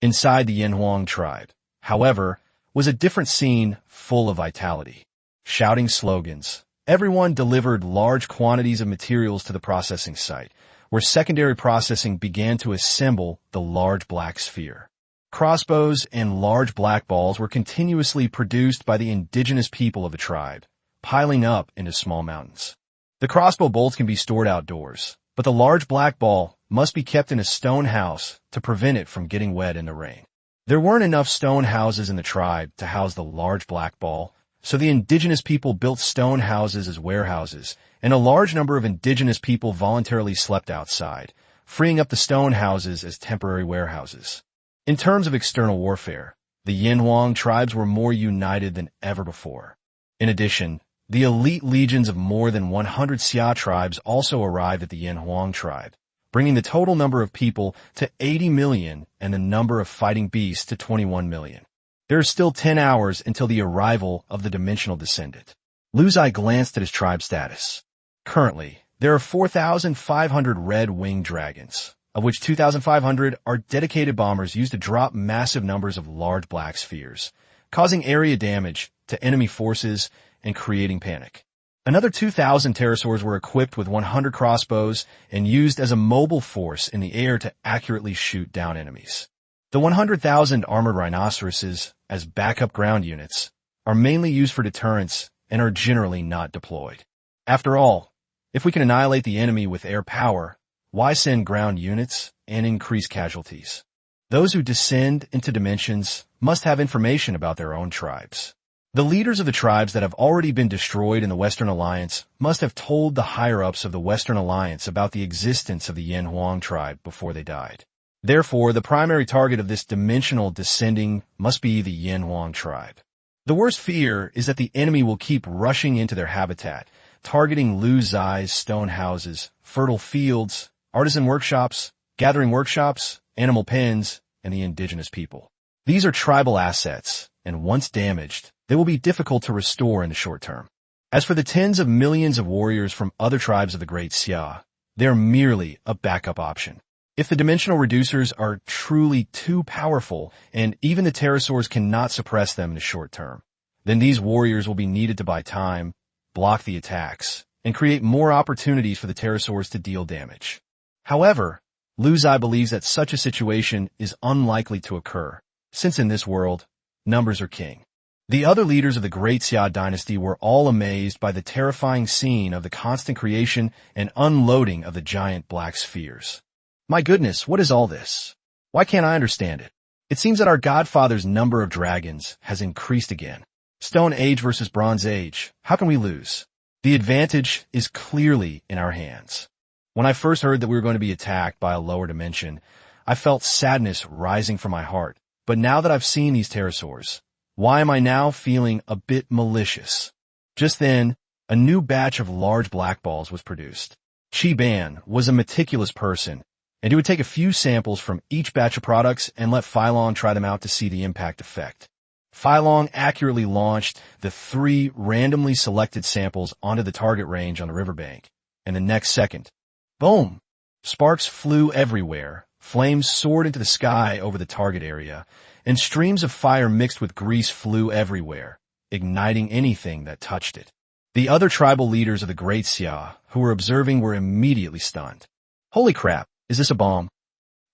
Inside the Yanhuang tribe, however, was a different scene full of vitality. Shouting slogans. Everyone delivered large quantities of materials to the processing site, where secondary processing began to assemble the large black sphere. Crossbows and large black balls were continuously produced by the indigenous people of the tribe, piling up into small mountains. The crossbow bolts can be stored outdoors, but the large black ball must be kept in a stone house to prevent it from getting wet in the rain. There weren't enough stone houses in the tribe to house the large black ball, so the indigenous people built stone houses as warehouses, and a large number of indigenous people voluntarily slept outside, freeing up the stone houses as temporary warehouses. In terms of external warfare, the Yanhuang tribes were more united than ever before. In addition, the elite legions of more than 100 Ziye tribes also arrived at the Yanhuang tribe, bringing the total number of people to 80 million and the number of fighting beasts to 21 million. There are still 10 hours until the arrival of the dimensional descendant. Ziye glanced at his tribe status. Currently, there are 4,500 red-winged dragons, of which 2,500 are dedicated bombers used to drop massive numbers of large black spheres, causing area damage to enemy forces and creating panic. Another 2,000 pterosaurs were equipped with 100 crossbows and used as a mobile force in the air to accurately shoot down enemies. The 100,000 armored rhinoceroses, as backup ground units, are mainly used for deterrence and are generally not deployed. After all, if we can annihilate the enemy with air power, why send ground units and increase casualties? Those who descend into dimensions must have information about their own tribes. The leaders of the tribes that have already been destroyed in the Western Alliance must have told the higher-ups of the Western Alliance about the existence of the Yanhuang tribe before they died. Therefore, the primary target of this dimensional descending must be the Yanhuang tribe. The worst fear is that the enemy will keep rushing into their habitat, targeting Ziye's stone houses, fertile fields, artisan workshops, gathering workshops, animal pens, and the indigenous people. These are tribal assets, and once damaged, they will be difficult to restore in the short term. As for the tens of millions of warriors from other tribes of the Great Ziye, they are merely a backup option. If the dimensional reducers are truly too powerful, and even the pterosaurs cannot suppress them in the short term, then these warriors will be needed to buy time, block the attacks, and create more opportunities for the pterosaurs to deal damage. However, Ziye believes that such a situation is unlikely to occur, since in this world, numbers are king. The other leaders of the Great Ziye dynasty were all amazed by the terrifying scene of the constant creation and unloading of the giant black spheres. My goodness, what is all this? Why can't I understand it? It seems that our Godfather's number of dragons has increased again. Stone Age versus Bronze Age. How can we lose? The advantage is clearly in our hands. When I first heard that we were going to be attacked by a lower dimension, I felt sadness rising from my heart. But now that I've seen these pterosaurs, why am I now feeling a bit malicious? Just then, a new batch of large black balls was produced. Chi Ban was a meticulous person, and he would take a few samples from each batch of products and let Phylong try them out to see the impact effect. Phylong accurately launched the 3 randomly selected samples onto the target range on the riverbank, and the next second, boom! Sparks flew everywhere, flames soared into the sky over the target area, and streams of fire mixed with grease flew everywhere, igniting anything that touched it. The other tribal leaders of the Great Ziye, who were observing, were immediately stunned. Holy crap, is this a bomb?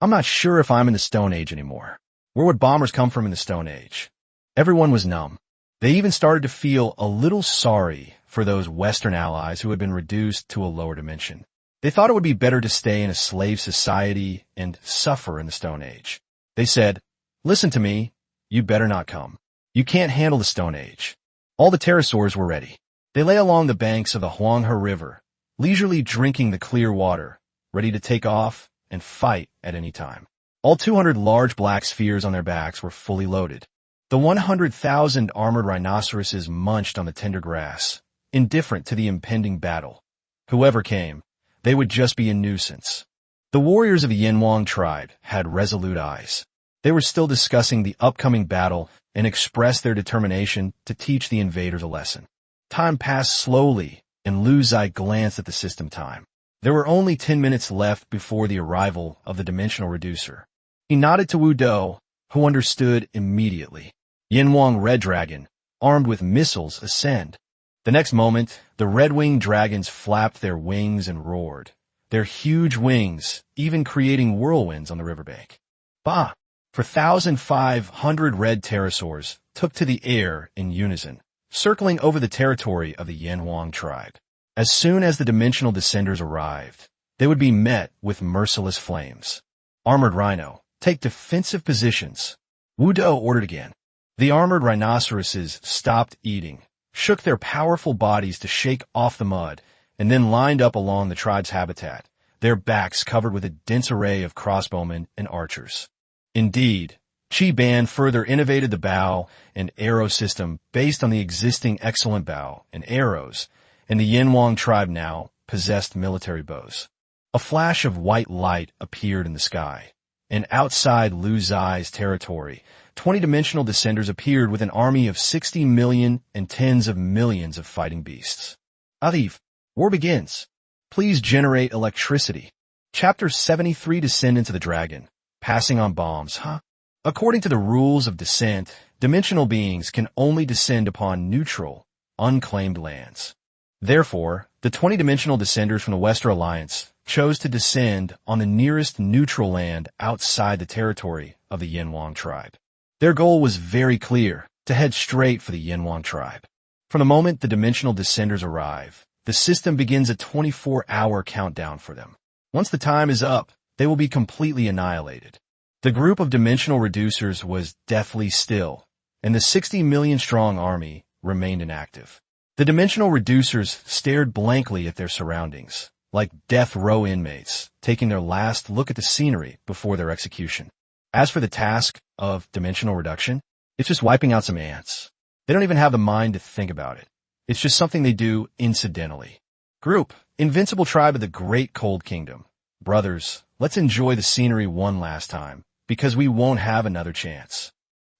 I'm not sure if I'm in the Stone Age anymore. Where would bombers come from in the Stone Age? Everyone was numb. They even started to feel a little sorry for those Western allies who had been reduced to a lower dimension. They thought it would be better to stay in a slave society and suffer in the Stone Age. They said, "Listen to me, you better not come. You can't handle the Stone Age." All the pterosaurs were ready. They lay along the banks of the Huanghe River, leisurely drinking the clear water, ready to take off and fight at any time. All 200 large black spheres on their backs were fully loaded. The 100,000 armored rhinoceroses munched on the tender grass, indifferent to the impending battle. Whoever came, they would just be a nuisance. The warriors of the Yinhuang tribe had resolute eyes. They were still discussing the upcoming battle and expressed their determination to teach the invaders a lesson. Time passed slowly, and Lu Ziye glanced at the system time. There were only 10 minutes left before the arrival of the dimensional reducer. He nodded to Wu Do, who understood immediately. Yinhuang Red Dragon, armed with missiles, ascend. The next moment, the red-winged dragons flapped their wings and roared, their huge wings even creating whirlwinds on the riverbank. Bah! For 1,500 red pterosaurs took to the air in unison, circling over the territory of the Yinhuang tribe. As soon as the dimensional descenders arrived, they would be met with merciless flames. Armored Rhino, take defensive positions. Wu Do ordered again. The armored rhinoceroses stopped eating, shook their powerful bodies to shake off the mud, and then lined up along the tribe's habitat, their backs covered with a dense array of crossbowmen and archers. Indeed, Chi Ban further innovated the bow and arrow system based on the existing excellent bow and arrows, and the Yinhuang tribe now possessed military bows. A flash of white light appeared in the sky, and outside Lu Ziye's territory, 20-dimensional descenders appeared with an army of 60 million and tens of millions of fighting beasts. Arif, war begins. Please generate electricity. Chapter 73, Descend into the Dragon. Passing on bombs, huh? According to the rules of descent, dimensional beings can only descend upon neutral, unclaimed lands. Therefore, the 20-dimensional descenders from the Western Alliance chose to descend on the nearest neutral land outside the territory of the Yinhuang tribe. Their goal was very clear, to head straight for the Yinhuang tribe. From the moment the dimensional descenders arrive, the system begins a 24-hour countdown for them. Once the time is up, they will be completely annihilated. The group of dimensional reducers was deathly still, and the 60 million strong army remained inactive. The dimensional reducers stared blankly at their surroundings, like death row inmates, taking their last look at the scenery before their execution. As for the task of dimensional reduction, it's just wiping out some ants. They don't even have the mind to think about it. It's just something they do incidentally. Group, invincible tribe of the Great Cold Kingdom. Brothers, let's enjoy the scenery one last time, because we won't have another chance.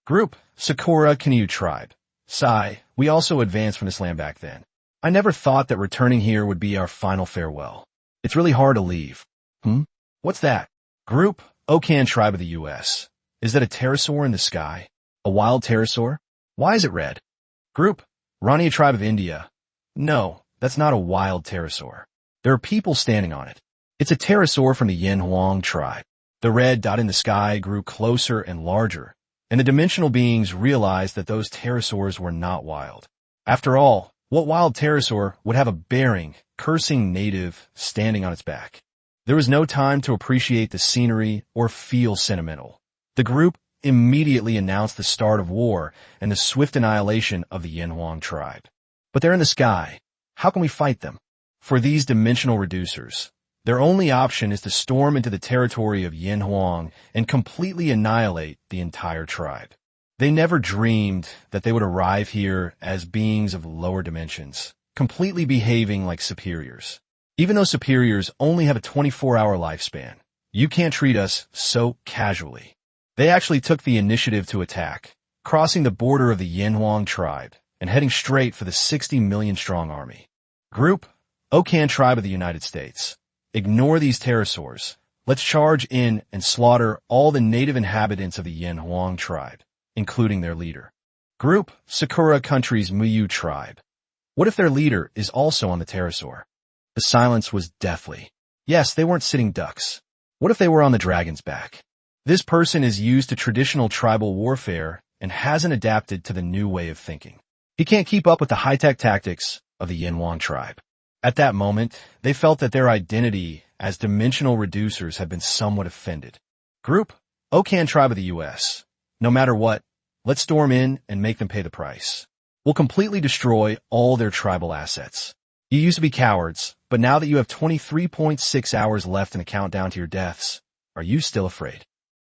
Group, Sakura Kinyu tribe. Sigh, we also advanced from this land back then. I never thought that returning here would be our final farewell. It's really hard to leave. What's that? Group, Okan tribe of the U.S. Is that a pterosaur in the sky? A wild pterosaur? Why is it red? Group, Rania tribe of India. No, that's not a wild pterosaur. There are people standing on it. It's a pterosaur from the Yinhuang tribe. The red dot in the sky grew closer and larger, and the dimensional beings realized that those pterosaurs were not wild. After all, what wild pterosaur would have a bearing, cursing native standing on its back? There was no time to appreciate the scenery or feel sentimental. The group immediately announced the start of war and the swift annihilation of the Yinhuang tribe. But they're in the sky. How can we fight them? For these dimensional reducers, their only option is to storm into the territory of Yinhuang and completely annihilate the entire tribe. They never dreamed that they would arrive here as beings of lower dimensions, completely behaving like superiors. Even though superiors only have a 24-hour lifespan, you can't treat us so casually. They actually took the initiative to attack, crossing the border of the Yinhuang tribe and heading straight for the 60 million strong army. Group, Okan tribe of the United States. Ignore these pterosaurs. Let's charge in and slaughter all the native inhabitants of the Yanhuang tribe, including their leader. Group, Sakura Country's Muyu tribe. What if their leader is also on the pterosaur? The silence was deathly. Yes, they weren't sitting ducks. What if they were on the dragon's back? This person is used to traditional tribal warfare and hasn't adapted to the new way of thinking. He can't keep up with the high-tech tactics of the Yanhuang tribe. At that moment, they felt that their identity as dimensional reducers had been somewhat offended. Group, Okan tribe of the U.S. No matter what, let's storm in and make them pay the price. We'll completely destroy all their tribal assets. You used to be cowards, but now that you have 23.6 hours left in the countdown to your deaths, are you still afraid?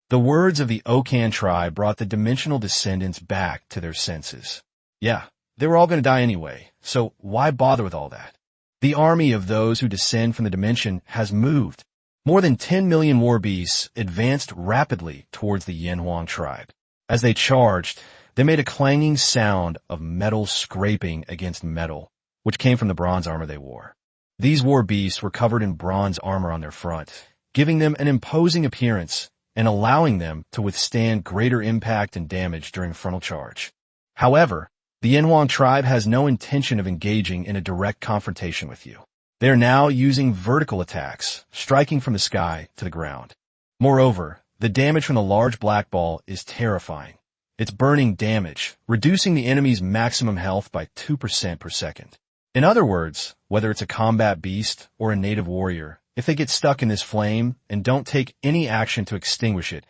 The words of the Okan tribe brought the dimensional descendants back to their senses. Yeah, they were all going to die anyway, so why bother with all that? The army of those who descend from the dimension has moved. More than 10 million war beasts advanced rapidly towards the Yanhuang tribe. As they charged, they made a clanging sound of metal scraping against metal, which came from the bronze armor they wore. These war beasts were covered in bronze armor on their front, giving them an imposing appearance and allowing them to withstand greater impact and damage during a frontal charge. However, the Yanhuang tribe has no intention of engaging in a direct confrontation with you. They are now using vertical attacks, striking from the sky to the ground. Moreover, the damage from the large black ball is terrifying. It's burning damage, reducing the enemy's maximum health by 2% per second. In other words, whether it's a combat beast or a native warrior, if they get stuck in this flame and don't take any action to extinguish it,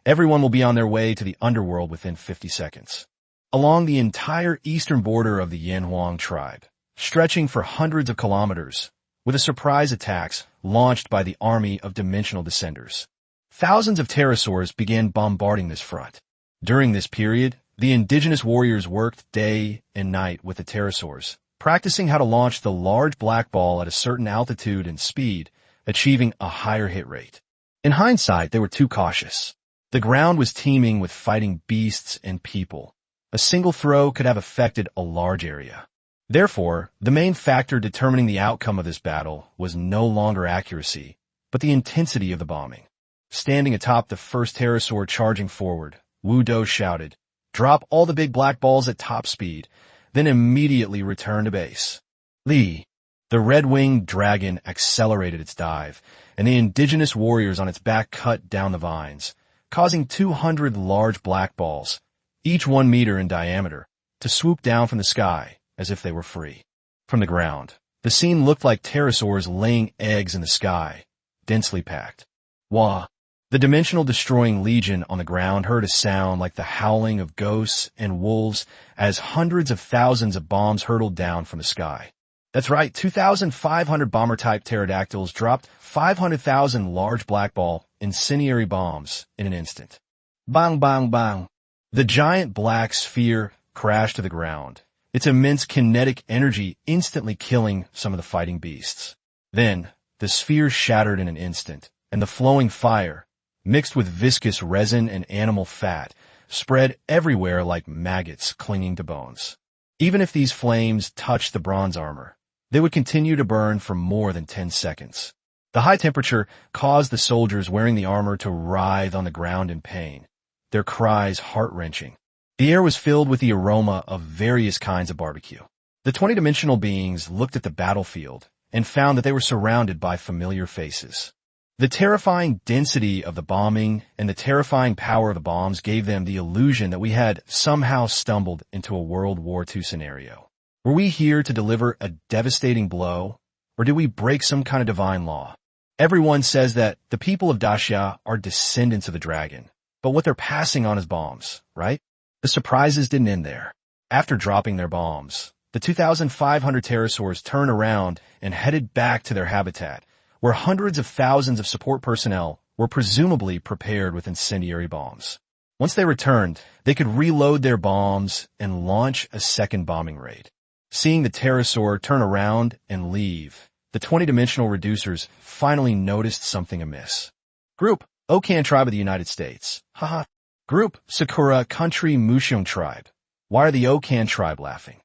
everyone will be on their way to the underworld within 50 seconds. Along the entire eastern border of the Yanhuang tribe, stretching for hundreds of kilometers, with the surprise attacks launched by the army of dimensional descenders. Thousands of pterosaurs began bombarding this front. During this period, the indigenous warriors worked day and night with the pterosaurs, practicing how to launch the large black ball at a certain altitude and speed, achieving a higher hit rate. In hindsight, they were too cautious. The ground was teeming with fighting beasts and people. A single throw could have affected a large area. Therefore, the main factor determining the outcome of this battle was no longer accuracy, but the intensity of the bombing. Standing atop the first pterosaur charging forward, Wu Do shouted, "Drop all the big black balls at top speed, then immediately return to base." Li, the red-winged dragon, accelerated its dive, and the indigenous warriors on its back cut down the vines, causing 200 large black balls, each 1 meter in diameter, to swoop down from the sky as if they were free. From the ground, the scene looked like pterosaurs laying eggs in the sky, densely packed. Wah! The dimensional destroying legion on the ground heard a sound like the howling of ghosts and wolves as hundreds of thousands of bombs hurtled down from the sky. That's right, 2,500 bomber-type pterodactyls dropped 500,000 large black ball incendiary bombs in an instant. Bang, bang, bang. The giant black sphere crashed to the ground, its immense kinetic energy instantly killing some of the fighting beasts. Then, the sphere shattered in an instant, and the flowing fire, mixed with viscous resin and animal fat, spread everywhere like maggots clinging to bones. Even if these flames touched the bronze armor, they would continue to burn for more than 10 seconds. The high temperature caused the soldiers wearing the armor to writhe on the ground in pain, their cries heart-wrenching. The air was filled with the aroma of various kinds of barbecue. The 20-dimensional beings looked at the battlefield and found that they were surrounded by familiar faces. The terrifying density of the bombing and the terrifying power of the bombs gave them the illusion that we had somehow stumbled into a World War II scenario. Were we here to deliver a devastating blow, or did we break some kind of divine law? Everyone says that the people of Daxia are descendants of the dragon, but what they're passing on is bombs, right? The surprises didn't end there. After dropping their bombs, the 2,500 pterosaurs turned around and headed back to their habitat, where hundreds of thousands of support personnel were presumably prepared with incendiary bombs. Once they returned, they could reload their bombs and launch a second bombing raid. Seeing the pterosaur turn around and leave, the 20-dimensional reducers finally noticed something amiss. Group, Okan tribe of the United States. Haha. Group, Sakura Country Mushion tribe. Why are the Okan tribe laughing?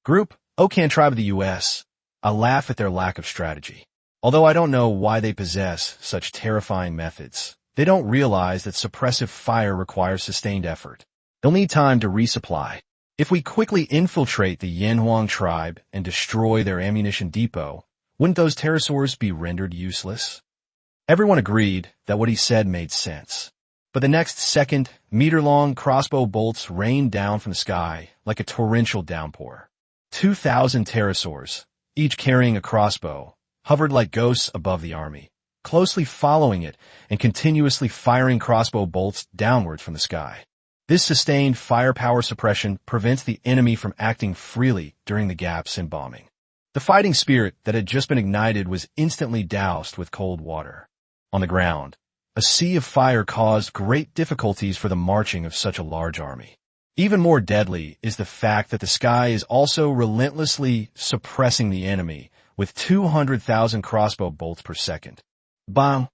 Group, Okan tribe of the U.S. I laugh at their lack of strategy. Although I don't know why they possess such terrifying methods, they don't realize that suppressive fire requires sustained effort. They'll need time to resupply. If we quickly infiltrate the Yanhuang tribe and destroy their ammunition depot, wouldn't those pterosaurs be rendered useless? Everyone agreed that what he said made sense. But the next second, meter-long crossbow bolts rained down from the sky like a torrential downpour. 2,000 pterosaurs, each carrying a crossbow, hovered like ghosts above the army, closely following it and continuously firing crossbow bolts downwards from the sky. This sustained firepower suppression prevents the enemy from acting freely during the gaps in bombing. The fighting spirit that had just been ignited was instantly doused with cold water. On the ground, a sea of fire caused great difficulties for the marching of such a large army. Even more deadly is the fact that the sky is also relentlessly suppressing the enemy with 200,000 crossbow bolts per second. Bang!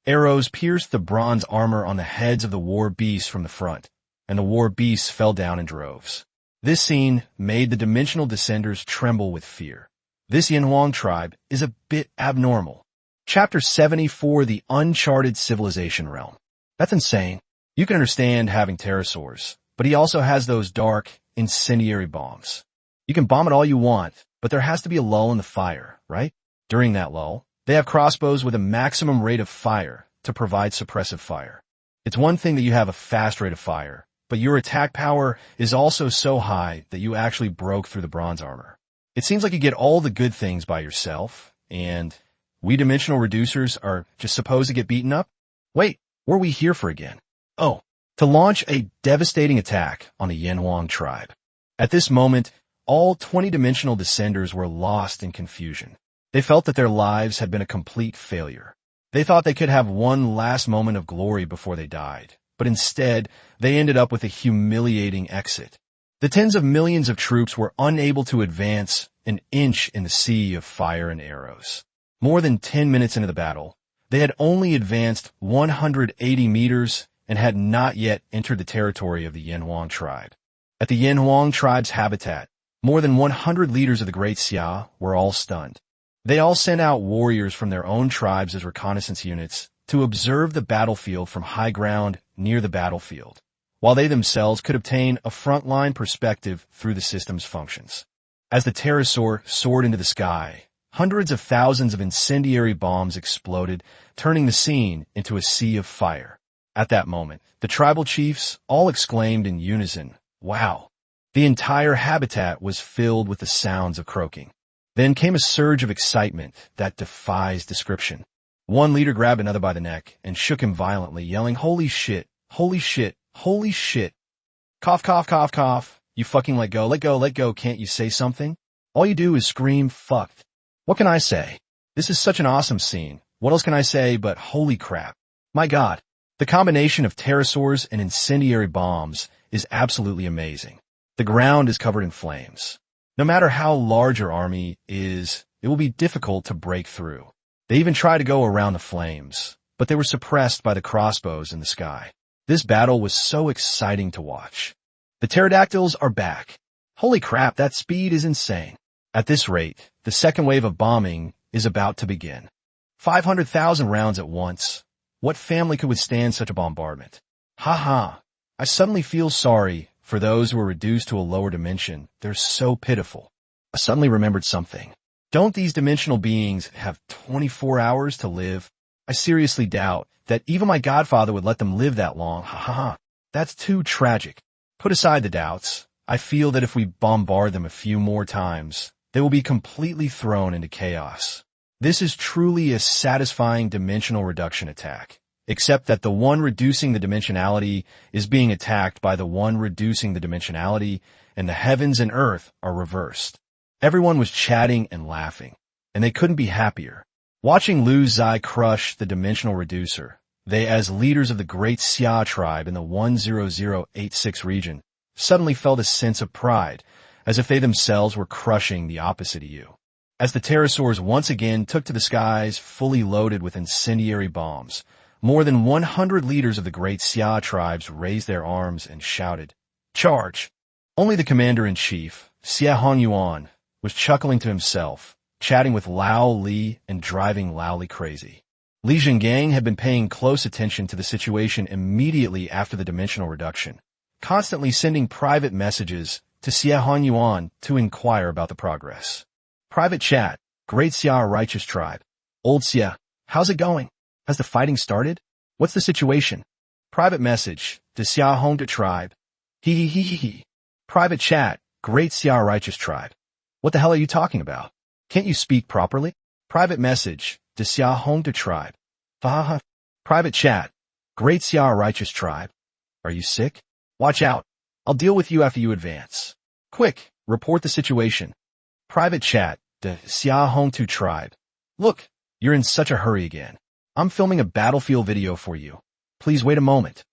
Arrows pierced the bronze armor on the heads of the war beasts from the front, and the war beasts fell down in droves. This scene made the dimensional descenders tremble with fear. This Yanhuang tribe is a bit abnormal. Chapter 74, The Uncharted Civilization Realm. That's insane. You can understand having pterosaurs, but he also has those dark, incendiary bombs. You can bomb it all you want, but there has to be a lull in the fire, right? During that lull, they have crossbows with a maximum rate of fire to provide suppressive fire. It's one thing that you have a fast rate of fire, but your attack power is also so high that you actually broke through the bronze armor. It seems like you get all the good things by yourself, and we dimensional reducers are just supposed to get beaten up? Wait, what are we here for again? Oh, to launch a devastating attack on the Yanhuang tribe. At this moment, all 20-dimensional descenders were lost in confusion. They felt that their lives had been a complete failure. They thought they could have one last moment of glory before they died, but instead, they ended up with a humiliating exit. The tens of millions of troops were unable to advance an inch in the sea of fire and arrows. More than 10 minutes into the battle, they had only advanced 180 meters and had not yet entered the territory of the Yanhuang tribe. At the Yanhuang tribe's habitat, more than 100 leaders of the Great Ziye were all stunned. They all sent out warriors from their own tribes as reconnaissance units to observe the battlefield from high ground near the battlefield, while they themselves could obtain a front-line perspective through the system's functions. As the pterosaur soared into the sky, hundreds of thousands of incendiary bombs exploded, turning the scene into a sea of fire. At that moment, the tribal chiefs all exclaimed in unison, "Wow!" The entire habitat was filled with the sounds of croaking. Then came a surge of excitement that defies description. One leader grabbed another by the neck and shook him violently, yelling, "Holy shit! Holy shit! Holy shit! Cough, cough, cough, cough. You fucking let go, let go, let go. Can't you say something? All you do is scream, fucked. What can I say? This is such an awesome scene. What else can I say but holy crap? My God, the combination of pterosaurs and incendiary bombs is absolutely amazing. The ground is covered in flames. No matter how large your army is, it will be difficult to break through. They even tried to go around the flames, but they were suppressed by the crossbows in the sky. This battle was so exciting to watch. The pterodactyls are back. Holy crap, that speed is insane. At this rate, the second wave of bombing is about to begin. 500,000 rounds at once. What family could withstand such a bombardment? Ha ha. I suddenly feel sorry for those who are reduced to a lower dimension. They're so pitiful. I suddenly remembered something. Don't these dimensional beings have 24 hours to live? I seriously doubt that even my godfather would let them live that long. Ha ha ha. That's too tragic. Put aside the doubts. I feel that if we bombard them a few more times, they will be completely thrown into chaos. This is truly a satisfying dimensional reduction attack, except that the one reducing the dimensionality is being attacked by the one reducing the dimensionality, and the heavens and earth are reversed. Everyone was chatting and laughing, and they couldn't be happier. Watching Ziye crush the dimensional reducer, they, as leaders of the Great Ziye tribe in the 10086 region, suddenly felt a sense of pride, as if they themselves were crushing the opposite of you. As the pterosaurs once again took to the skies fully loaded with incendiary bombs, more than 100 leaders of the Great Ziye tribes raised their arms and shouted, "Charge!" Only the commander-in-chief, Ziye Hongyuan, was chuckling to himself, chatting with Lao Li and driving Lao Li crazy. Li Zhengang had been paying close attention to the situation immediately after the dimensional reduction, constantly sending private messages to Xie Honyuan to inquire about the progress. Private chat, Great Xia Righteous Tribe. Old Xia, how's it going? Has the fighting started? What's the situation? Private message, to Xia Hong to Tribe. He. Private chat, Great Xia Righteous Tribe. What the hell are you talking about? Can't you speak properly? Private message, to Xia Hong to Tribe. Ha. Private chat, Great Xia Righteous Tribe. Are you sick? Watch out. I'll deal with you after you advance. Quick, report the situation. Private chat, to Xia Hong to Tribe. Look, you're in such a hurry again. I'm filming a battlefield video for you. Please wait a moment.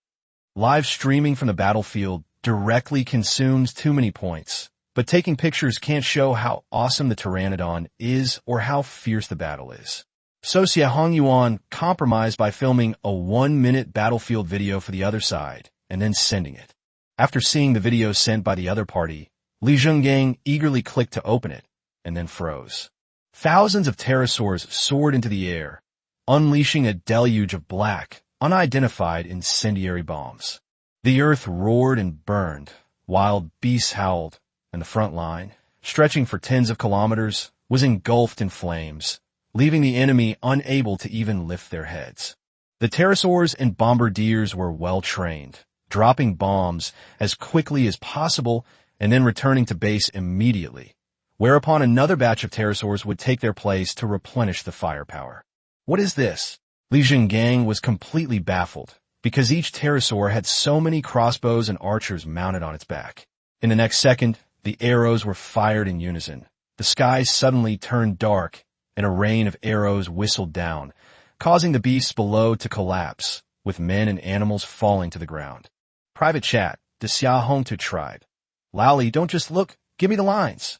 Live streaming from the battlefield directly consumes too many points, but taking pictures can't show how awesome the Pteranodon is or how fierce the battle is. So Xie Hongyuan compromised by filming a 1-minute battlefield video for the other side and then sending it. After seeing the video sent by the other party, Li Zhengang eagerly clicked to open it and then froze. Thousands of pterosaurs soared into the air, unleashing a deluge of black, unidentified incendiary bombs. The earth roared and burned, wild beasts howled, and the front line, stretching for tens of kilometers, was engulfed in flames, leaving the enemy unable to even lift their heads. The pterosaurs and bombardiers were well trained, dropping bombs as quickly as possible and then returning to base immediately, whereupon another batch of pterosaurs would take their place to replenish the firepower. What is this? Li Zhengang was completely baffled, because each pterosaur had so many crossbows and archers mounted on its back. In the next second, the arrows were fired in unison. The sky suddenly turned dark, and a rain of arrows whistled down, causing the beasts below to collapse, with men and animals falling to the ground. Private chat, to Xia Hong to Tribe. Lally, don't just look, give me the lines.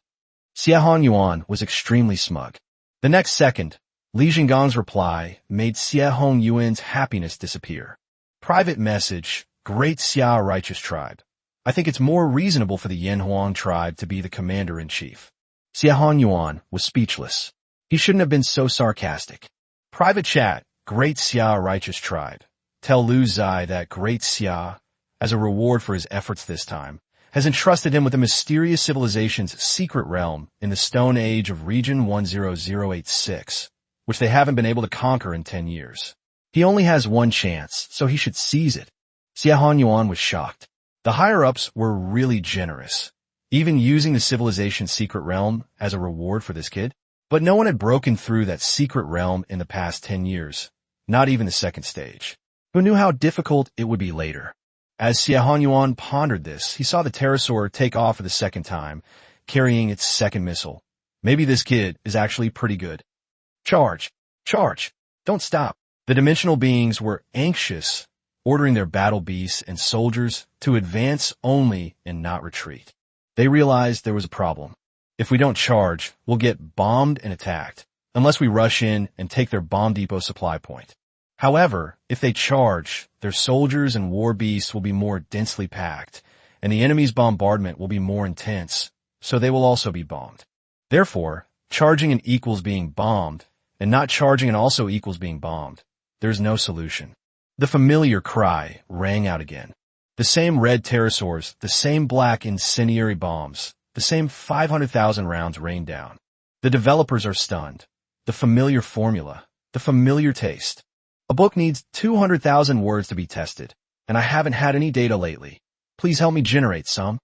Xie Honyuan was extremely smug. The next second, Li Zhenggang's reply made Xie Hongyuan's happiness disappear. Private message, Great Xia Righteous Tribe. I think it's more reasonable for the Yanhuang tribe to be the commander-in-chief. Xie Honyuan was speechless. He shouldn't have been so sarcastic. Private chat, Great Xia Righteous Tribe. Tell Lu Ziye that Great Xia, as a reward for his efforts this time, has entrusted him with a mysterious civilization's secret realm in the Stone Age of Region 10086, which they haven't been able to conquer in 10 years. He only has one chance, so he should seize it. Xie Honyuan was shocked. The higher-ups were really generous, even using the civilization's secret realm as a reward for this kid. But no one had broken through that secret realm in the past 10 years, not even the second stage. Who knew how difficult it would be later? As Xie Honyuan pondered this, he saw the pterosaur take off for the second time, carrying its second missile. Maybe this kid is actually pretty good. Charge! Charge! Don't stop! The dimensional beings were anxious, ordering their battle beasts and soldiers to advance only and not retreat. They realized there was a problem. If we don't charge, we'll get bombed and attacked, unless we rush in and take their bomb depot supply point. However, if they charge, their soldiers and war beasts will be more densely packed, and the enemy's bombardment will be more intense, so they will also be bombed. Therefore, charging and equals being bombed, and not charging and also equals being bombed. There's no solution. The familiar cry rang out again. The same red pterosaurs, the same black incendiary bombs, the same 500,000 rounds rained down. The developers are stunned. The familiar formula, the familiar taste. A book needs 200,000 words to be tested, and I haven't had any data lately. Please help me generate some.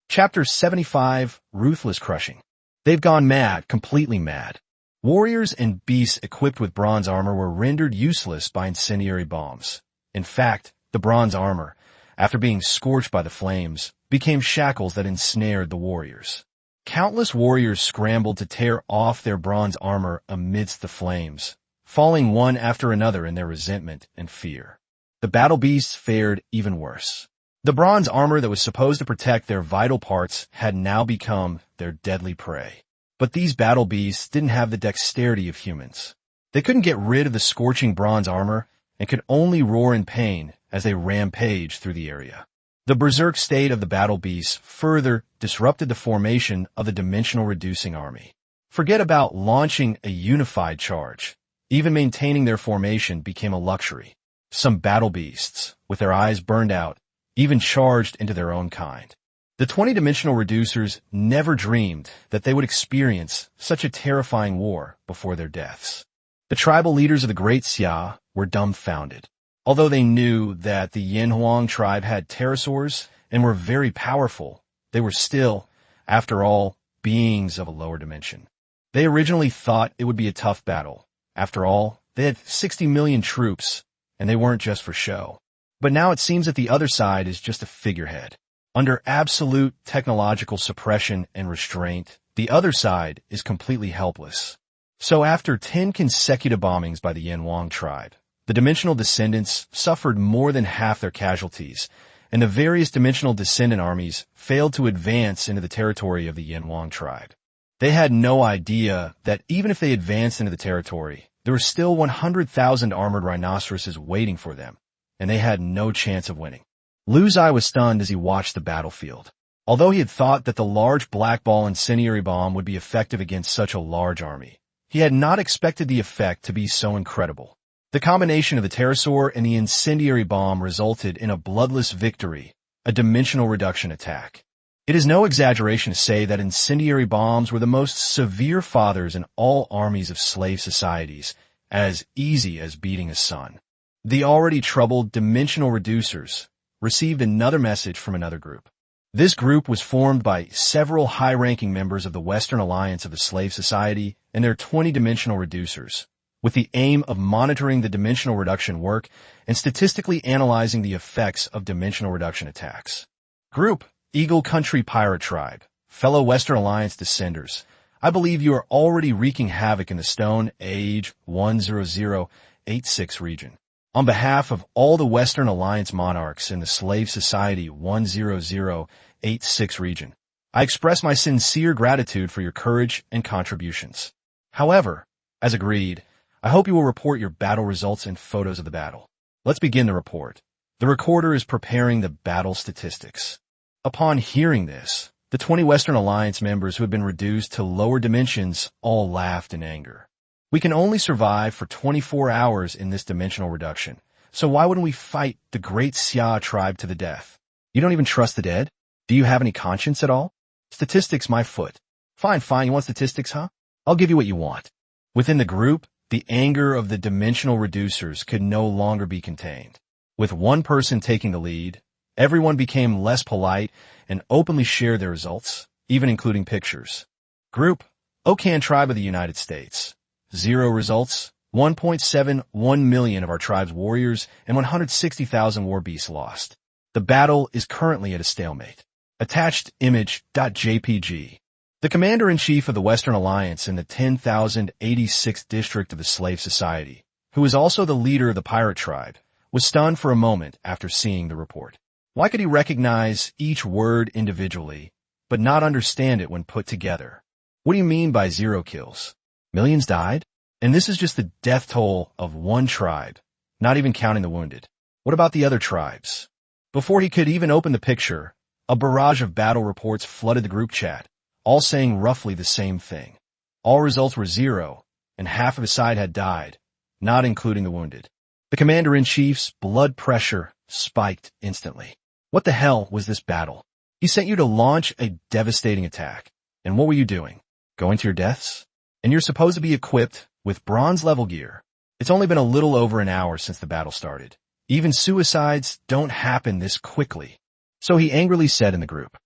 Chapter 75, Ruthless Crushing. They've gone mad, completely mad. Warriors and beasts equipped with bronze armor were rendered useless by incendiary bombs. In fact, the bronze armor, after being scorched by the flames, became shackles that ensnared the warriors. Countless warriors scrambled to tear off their bronze armor amidst the flames, falling one after another in their resentment and fear. The battle beasts fared even worse. The bronze armor that was supposed to protect their vital parts had now become their deadly prey. But these battle beasts didn't have the dexterity of humans. They couldn't get rid of the scorching bronze armor and could only roar in pain as they rampaged through the area. The berserk state of the battle beasts further disrupted the formation of the dimensional reducing army. Forget about launching a unified charge. Even maintaining their formation became a luxury. Some battle beasts, with their eyes burned out, even charged into their own kind. The 20-dimensional reducers never dreamed that they would experience such a terrifying war before their deaths. The tribal leaders of the Great Ziye were dumbfounded. Although they knew that the Yanhuang tribe had pterosaurs and were very powerful, they were still, after all, beings of a lower dimension. They originally thought it would be a tough battle. After all, they had 60 million troops, and they weren't just for show. But now it seems that the other side is just a figurehead. Under absolute technological suppression and restraint, the other side is completely helpless. So after 10 consecutive bombings by the Yanhuang tribe, the dimensional descendants suffered more than half their casualties, and the various dimensional descendant armies failed to advance into the territory of the Yanhuang tribe. They had no idea that even if they advanced into the territory, there were still 100,000 armored rhinoceroses waiting for them, and they had no chance of winning. Ziye was stunned as he watched the battlefield. Although he had thought that the large black ball incendiary bomb would be effective against such a large army, he had not expected the effect to be so incredible. The combination of the pterosaur and the incendiary bomb resulted in a bloodless victory, a dimensional reduction attack. It is no exaggeration to say that incendiary bombs were the most severe fathers in all armies of slave societies, as easy as beating a son. The already troubled dimensional reducers received another message from another group. This group was formed by several high-ranking members of the Western Alliance of the Slave Society and their 20-dimensional reducers, with the aim of monitoring the dimensional reduction work and statistically analyzing the effects of dimensional reduction attacks. Group Eagle Country Pirate Tribe, fellow Western Alliance descenders, I believe you are already wreaking havoc in the Stone Age 10086 region. On behalf of all the Western Alliance monarchs in the Slave Society 10086 region, I express my sincere gratitude for your courage and contributions. However, as agreed, I hope you will report your battle results and photos of the battle. Let's begin the report. The recorder is preparing the battle statistics. Upon hearing this, the 20 Western Alliance members who had been reduced to lower dimensions all laughed in anger. We can only survive for 24 hours in this dimensional reduction, so why wouldn't we fight the Great Ziye tribe to the death? You don't even trust the dead? Do you have any conscience at all? Statistics, my foot. Fine, you want statistics, huh? I'll give you what you want. Within the group, the anger of the dimensional reducers could no longer be contained. With one person taking the lead, everyone became less polite and openly shared their results, even including pictures. Group Okan Tribe of the United States. 0 results, 1.71 million of our tribe's warriors and 160,000 war beasts lost. The battle is currently at a stalemate. Attached image.jpg. The commander-in-chief of the Western Alliance in the 10,086th district of the Slave Society, who is also the leader of the pirate tribe, was stunned for a moment after seeing the report. Why could he recognize each word individually, but not understand it when put together? What do you mean by 0 kills? Millions died? And this is just the death toll of one tribe, not even counting the wounded. What about the other tribes? Before he could even open the picture, a barrage of battle reports flooded the group chat, all saying roughly the same thing. All results were 0, and half of his side had died, not including the wounded. The commander-in-chief's blood pressure spiked instantly. What the hell was this battle? He sent you to launch a devastating attack. And what were you doing? Going to your deaths? And you're supposed to be equipped with bronze-level gear. It's only been a little over an hour since the battle started. Even suicides don't happen this quickly. So he angrily said in the group,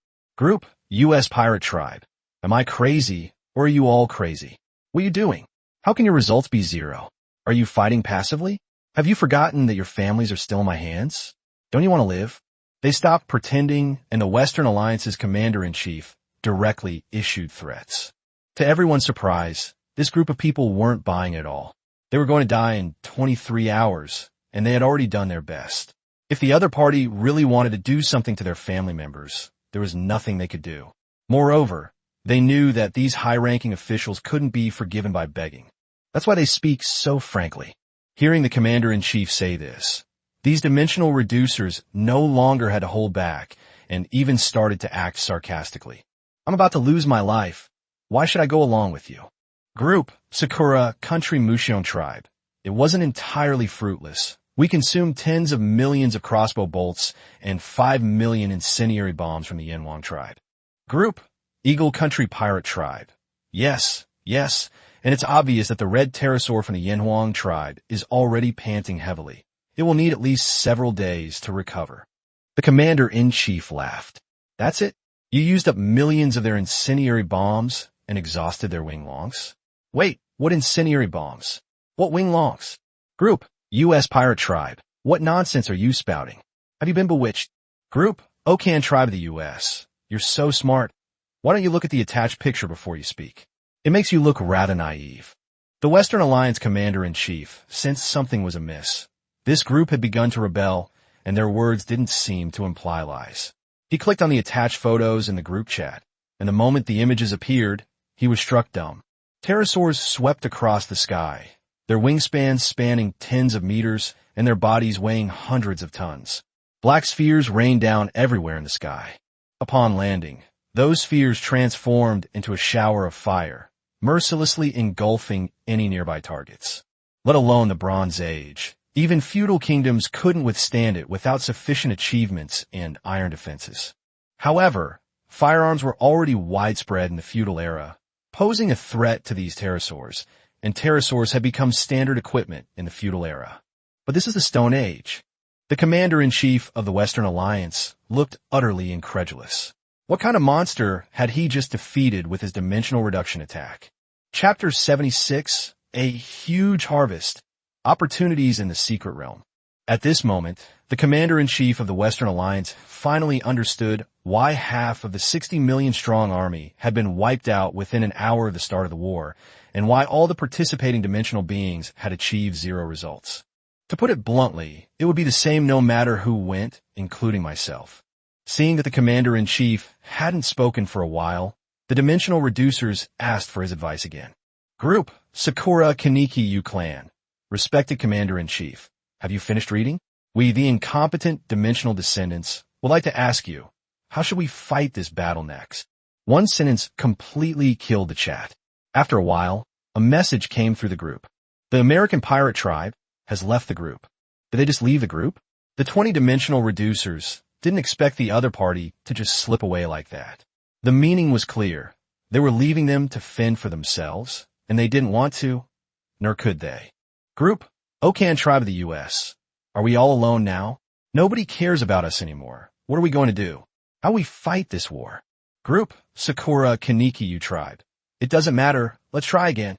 U.S. Pirate Tribe, am I crazy or are you all crazy? What are you doing? How can your results be 0? Are you fighting passively? Have you forgotten that your families are still in my hands? Don't you want to live? They stopped pretending, and the Western Alliance's commander-in-chief directly issued threats. To everyone's surprise, this group of people weren't buying at all. They were going to die in 23 hours, and they had already done their best. If the other party really wanted to do something to their family members, there was nothing they could do. Moreover, they knew that these high-ranking officials couldn't be forgiven by begging. That's why they speak so frankly. Hearing the commander-in-chief say this, these dimensional reducers no longer had to hold back and even started to act sarcastically. I'm about to lose my life. Why should I go along with you? Group, Sakura, Country Mushion Tribe. It wasn't entirely fruitless. We consumed tens of millions of crossbow bolts and 5 million incendiary bombs from the Yenwang tribe. Group, Eagle Country Pirate Tribe. Yes, and it's obvious that the red pterosaur from the Yenwang tribe is already panting heavily. It will need at least several days to recover. The commander-in-chief laughed. That's it? You used up millions of their incendiary bombs and exhausted their winglongs? Wait, what incendiary bombs? What winglongs? Group, U.S. Pirate Tribe. What nonsense are you spouting? Have you been bewitched? Group, Okan Tribe of the U.S. You're so smart. Why don't you look at the attached picture before you speak? It makes you look rather naive. The Western Alliance commander-in-chief sensed something was amiss. This group had begun to rebel, and their words didn't seem to imply lies. He clicked on the attached photos in the group chat, and the moment the images appeared, he was struck dumb. Pterosaurs swept across the sky, their wingspans spanning tens of meters and their bodies weighing hundreds of tons. Black spheres rained down everywhere in the sky. Upon landing, those spheres transformed into a shower of fire, mercilessly engulfing any nearby targets. Let alone the Bronze Age. Even feudal kingdoms couldn't withstand it without sufficient achievements and iron defenses. However, firearms were already widespread in the feudal era, posing a threat to these pterosaurs, and pterosaurs had become standard equipment in the feudal era. But this is the Stone Age. The commander-in-chief of the Western Alliance looked utterly incredulous. What kind of monster had he just defeated with his dimensional reduction attack? Chapter 76, A Huge Harvest. Opportunities in the Secret Realm. At this moment, the commander-in-chief of the Western Alliance finally understood why half of the 60 million-strong army had been wiped out within an hour of the start of the war, and why all the participating dimensional beings had achieved zero results. To put it bluntly, it would be the same no matter who went, including myself. Seeing that the commander-in-chief hadn't spoken for a while, the dimensional reducers asked for his advice again. Group, Sakura Kaneki Yu Clan. Respected Commander-in-Chief, have you finished reading? We, the incompetent dimensional descendants, would like to ask you, how should we fight this battle next? One sentence completely killed the chat. After a while, a message came through the group. The American Pirate Tribe has left the group. Did they just leave the group? The 20-dimensional reducers didn't expect the other party to just slip away like that. The meaning was clear. They were leaving them to fend for themselves, and they didn't want to, nor could they. Group, Okan Tribe of the U.S. Are we all alone now? Nobody cares about us anymore. What are we going to do? How we fight this war? Group, Sakura Kaneki Yu Tribe. It doesn't matter. Let's try again.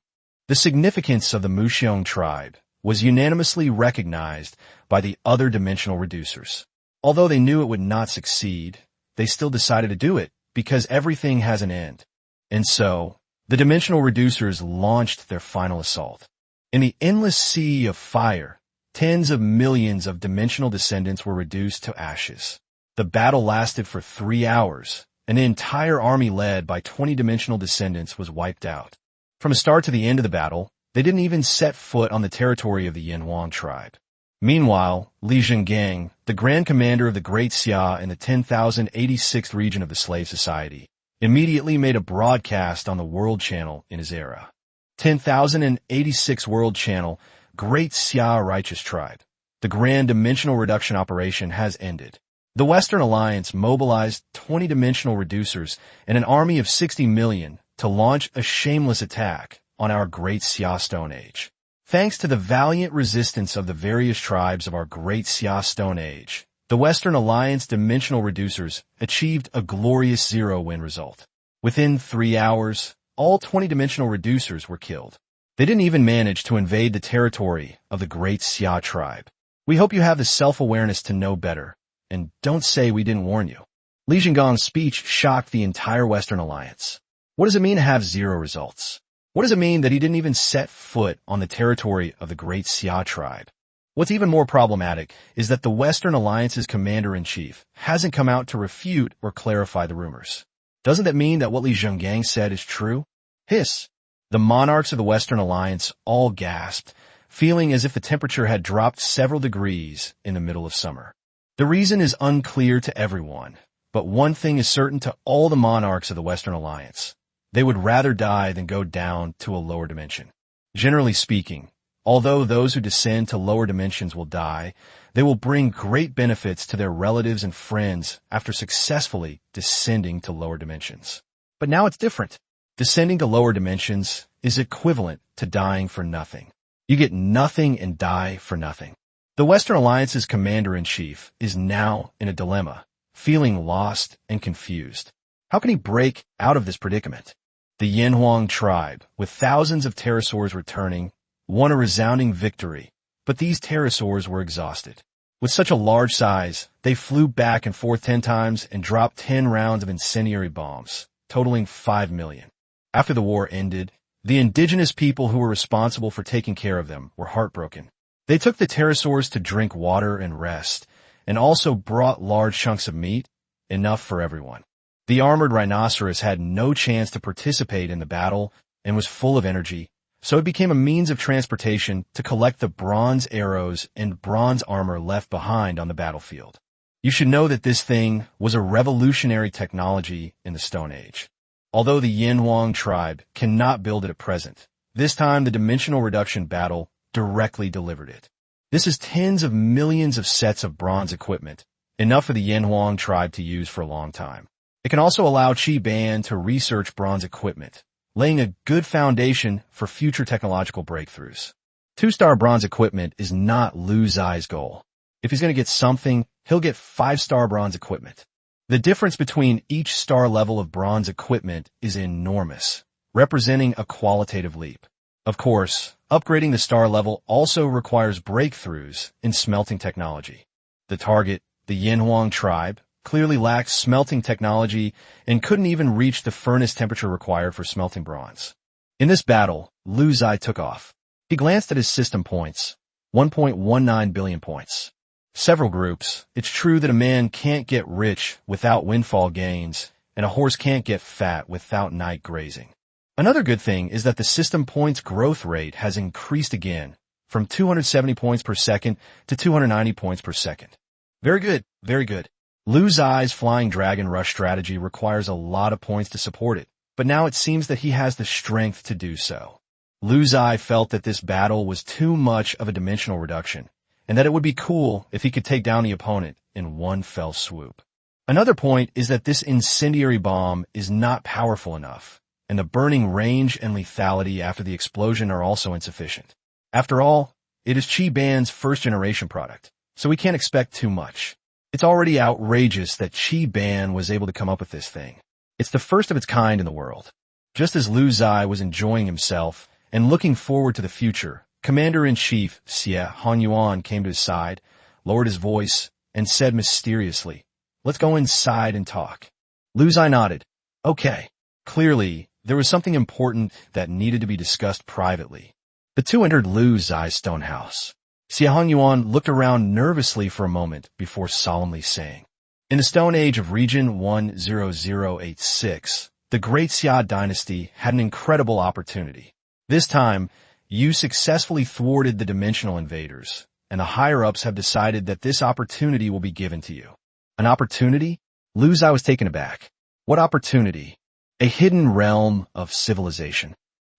The significance of the Mushion tribe was unanimously recognized by the other dimensional reducers. Although they knew it would not succeed, they still decided to do it because everything has an end. And so, the dimensional reducers launched their final assault. In the endless sea of fire, tens of millions of dimensional descendants were reduced to ashes. The battle lasted for 3 hours, and the entire army led by 20-dimensional descendants was wiped out. From the start to the end of the battle, they didn't even set foot on the territory of the Yenwang tribe. Meanwhile, Li Zhengang, the Grand Commander of the Great Xia in the 10,086th region of the Slave Society, immediately made a broadcast on the World Channel in his era. 10,086 World Channel, Great Xia Righteous Tribe. The Grand Dimensional Reduction Operation has ended. The Western Alliance mobilized 20-dimensional reducers and an army of 60 million to launch a shameless attack on our Great Xia Stone Age. Thanks to the valiant resistance of the various tribes of our Great Xia Stone Age, the Western Alliance dimensional reducers achieved a glorious zero-win result. Within 3 hours, all 20-dimensional reducers were killed. They didn't even manage to invade the territory of the Great Xia tribe. We hope you have the self-awareness to know better, and don't say we didn't warn you. Li Zhenggang's speech shocked the entire Western Alliance. What does it mean to have zero results? What does it mean that he didn't even set foot on the territory of the Great Xia tribe? What's even more problematic is that the Western Alliance's commander-in-chief hasn't come out to refute or clarify the rumors. Doesn't that mean that what Li Zhengang said is true? Hiss. The monarchs of the Western Alliance all gasped, feeling as if the temperature had dropped several degrees in the middle of summer. The reason is unclear to everyone, but one thing is certain to all the monarchs of the Western Alliance. They would rather die than go down to a lower dimension. Generally speaking, although those who descend to lower dimensions will die, they will bring great benefits to their relatives and friends after successfully descending to lower dimensions. But now it's different. Descending to lower dimensions is equivalent to dying for nothing. You get nothing and die for nothing. The Western Alliance's commander-in-chief is now in a dilemma, feeling lost and confused. How can he break out of this predicament? The Yanhuang tribe, with thousands of pterosaurs returning, won a resounding victory, but these pterosaurs were exhausted. With such a large size, they flew back and forth 10 times and dropped 10 rounds of incendiary bombs, totaling 5 million. After the war ended, the indigenous people who were responsible for taking care of them were heartbroken. They took the pterosaurs to drink water and rest, and also brought large chunks of meat, enough for everyone. The armored rhinoceros had no chance to participate in the battle and was full of energy, so it became a means of transportation to collect the bronze arrows and bronze armor left behind on the battlefield. You should know that this thing was a revolutionary technology in the Stone Age. Although the Yanhuang tribe cannot build it at present, this time the dimensional reduction battle directly delivered it. This is tens of millions of sets of bronze equipment, enough for the Yanhuang tribe to use for a long time. It can also allow Chi-Ban to research bronze equipment, laying a good foundation for future technological breakthroughs. 2-star bronze equipment is not Lu Ziye's goal. If he's going to get something, he'll get 5-star bronze equipment. The difference between each star level of bronze equipment is enormous, representing a qualitative leap. Of course, upgrading the star level also requires breakthroughs in smelting technology. The target, the Yanhuang tribe, clearly lacked smelting technology and couldn't even reach the furnace temperature required for smelting bronze. In this battle, Lu Ziye took off. He glanced at his system points, 1.19 billion points. Several groups. It's true that a man can't get rich without windfall gains, and a horse can't get fat without night grazing. Another good thing is that the system points growth rate has increased again, from 270 points per second to 290 points per second. Very good, very good. Lu Ziye's Flying Dragon Rush strategy requires a lot of points to support it, but now it seems that he has the strength to do so. Lu Ziye felt that this battle was too much of a dimensional reduction, and that it would be cool if he could take down the opponent in one fell swoop. Another point is that this incendiary bomb is not powerful enough, and the burning range and lethality after the explosion are also insufficient. After all, it is Chi-Ban's first-generation product, so we can't expect too much. It's already outrageous that Chi-Ban was able to come up with this thing. It's the first of its kind in the world. Just as Lu Ziye was enjoying himself and looking forward to the future, Commander-in-Chief Ziye Hanyuan came to his side, lowered his voice, and said mysteriously, "Let's go inside and talk." Lu Ziye nodded. Okay. Clearly, there was something important that needed to be discussed privately. The two entered Lu Ziye's stone house. Ziye Hanyuan looked around nervously for a moment before solemnly saying, "In the Stone Age of Region 10086, the Great Xia dynasty had an incredible opportunity. This time, you successfully thwarted the dimensional invaders, and the higher-ups have decided that this opportunity will be given to you." An opportunity? Lu Ziye was taken aback. What opportunity? A hidden realm of civilization.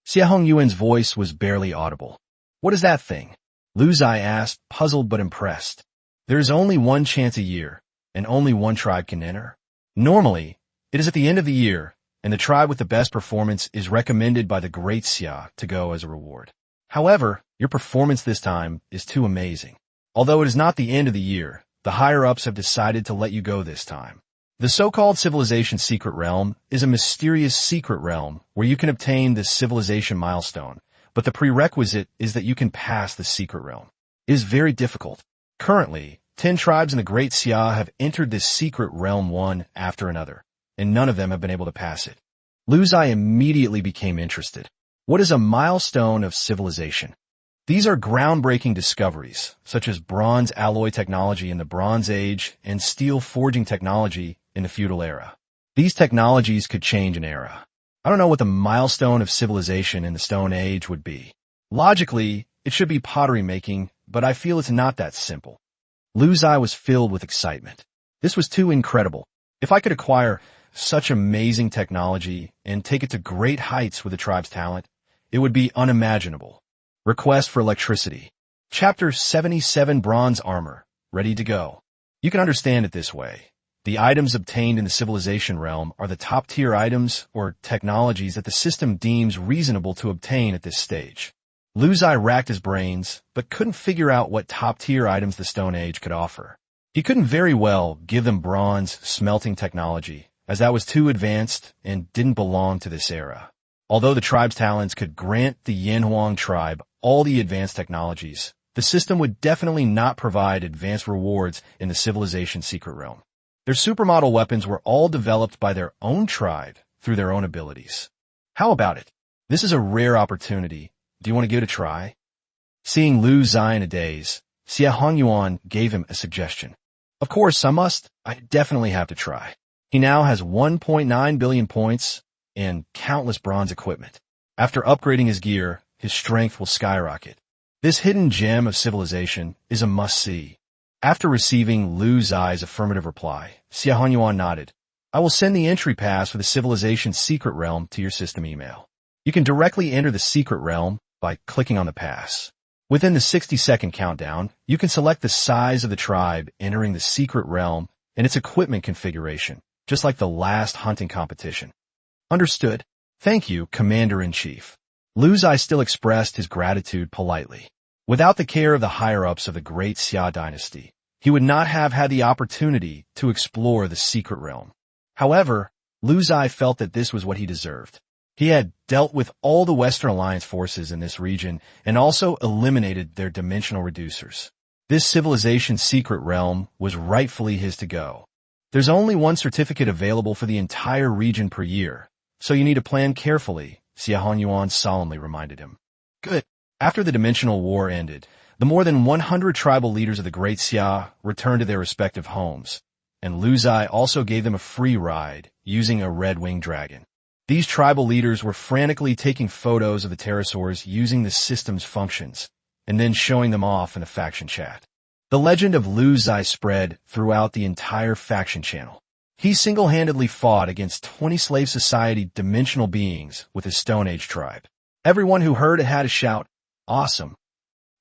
Ziye Hanyuan's voice was barely audible. What is that thing? Lu Ziye asked, puzzled but impressed. There is only one chance a year, and only one tribe can enter. Normally, it is at the end of the year, and the tribe with the best performance is recommended by the Great Xia to go as a reward. However, your performance this time is too amazing. Although it is not the end of the year, the higher-ups have decided to let you go this time. The so-called Civilization Secret Realm is a mysterious secret realm where you can obtain the Civilization milestone, but the prerequisite is that you can pass the secret realm. It is very difficult. Currently, 10 tribes in the Great Xia have entered this secret realm one after another, and none of them have been able to pass it. Lu Ziye immediately became interested. What is a milestone of civilization? These are groundbreaking discoveries, such as bronze alloy technology in the Bronze Age and steel forging technology in the feudal era. These technologies could change an era. I don't know what the milestone of civilization in the Stone Age would be. Logically, it should be pottery making, but I feel it's not that simple. Lu Ziye was filled with excitement. This was too incredible. If I could acquire such amazing technology and take it to great heights with the tribe's talent, it would be unimaginable. Request for electricity. Chapter 77 Bronze Armor. Ready to go. You can understand it this way. The items obtained in the civilization realm are the top-tier items or technologies that the system deems reasonable to obtain at this stage. Ziye racked his brains, but couldn't figure out what top-tier items the Stone Age could offer. He couldn't very well give them bronze smelting technology, as that was too advanced and didn't belong to this era. Although the tribe's talents could grant the Yanhuang tribe all the advanced technologies, the system would definitely not provide advanced rewards in the civilization secret realm. Their supermodel weapons were all developed by their own tribe through their own abilities. How about it? This is a rare opportunity. Do you want to give it a try? Seeing Ziye in a daze, Ziye gave him a suggestion. Of course, I definitely have to try. He now has 1.9 billion points and countless bronze equipment. After upgrading his gear, his strength will skyrocket. This hidden gem of civilization is a must-see. After receiving Ziye's affirmative reply, Ziye nodded. I will send the entry pass for the civilization's secret realm to your system email. You can directly enter the secret realm by clicking on the pass. Within the 60-second countdown, you can select the size of the tribe entering the secret realm and its equipment configuration, just like the last hunting competition. Understood. Thank you, Commander-in-Chief. Ziye still expressed his gratitude politely. Without the care of the higher-ups of the great Xia dynasty, he would not have had the opportunity to explore the secret realm. However, Ziye felt that this was what he deserved. He had dealt with all the Western Alliance forces in this region and also eliminated their dimensional reducers. This civilization's secret realm was rightfully his to go. There's only one certificate available for the entire region per year, so you need to plan carefully, Ziye solemnly reminded him. Good. After the dimensional war ended, the more than 100 tribal leaders of the Great Xia returned to their respective homes, and Ziye also gave them a free ride using a red-winged dragon. These tribal leaders were frantically taking photos of the pterosaurs using the system's functions, and then showing them off in the faction chat. The legend of Ziye spread throughout the entire faction channel. He single-handedly fought against 20 slave society dimensional beings with his Stone Age tribe. Everyone who heard it had to shout, "Awesome."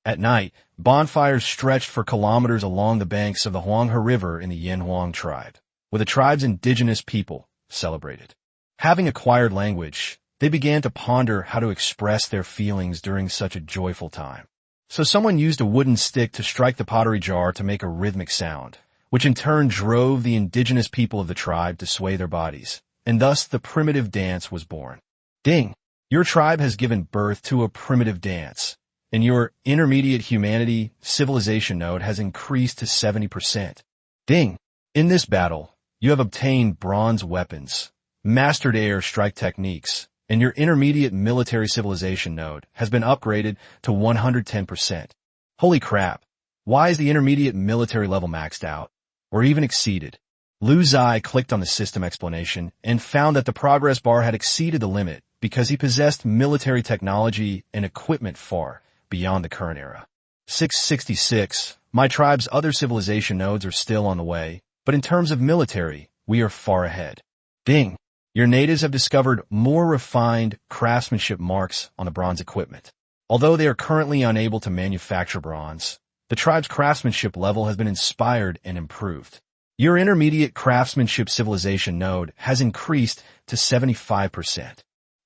At night, bonfires stretched for kilometers along the banks of the Huanghe River in the Yanhuang tribe, where the tribe's indigenous people celebrated. Having acquired language, they began to ponder how to express their feelings during such a joyful time. So someone used a wooden stick to strike the pottery jar to make a rhythmic sound, which in turn drove the indigenous people of the tribe to sway their bodies, and thus the primitive dance was born. Ding! Your tribe has given birth to a primitive dance, and your intermediate humanity civilization node has increased to 70%. Ding! In this battle, you have obtained bronze weapons, mastered air strike techniques, and your intermediate military civilization node has been upgraded to 110%. Holy crap! Why is the intermediate military level maxed out, or even exceeded? Ziye clicked on the system explanation and found that the progress bar had exceeded the limit because he possessed military technology and equipment far beyond the current era. 666. My tribe's other civilization nodes are still on the way, but in terms of military, we are far ahead. Ding! Your natives have discovered more refined craftsmanship marks on the bronze equipment. Although they are currently unable to manufacture bronze, the tribe's craftsmanship level has been inspired and improved. Your intermediate craftsmanship civilization node has increased to 75%.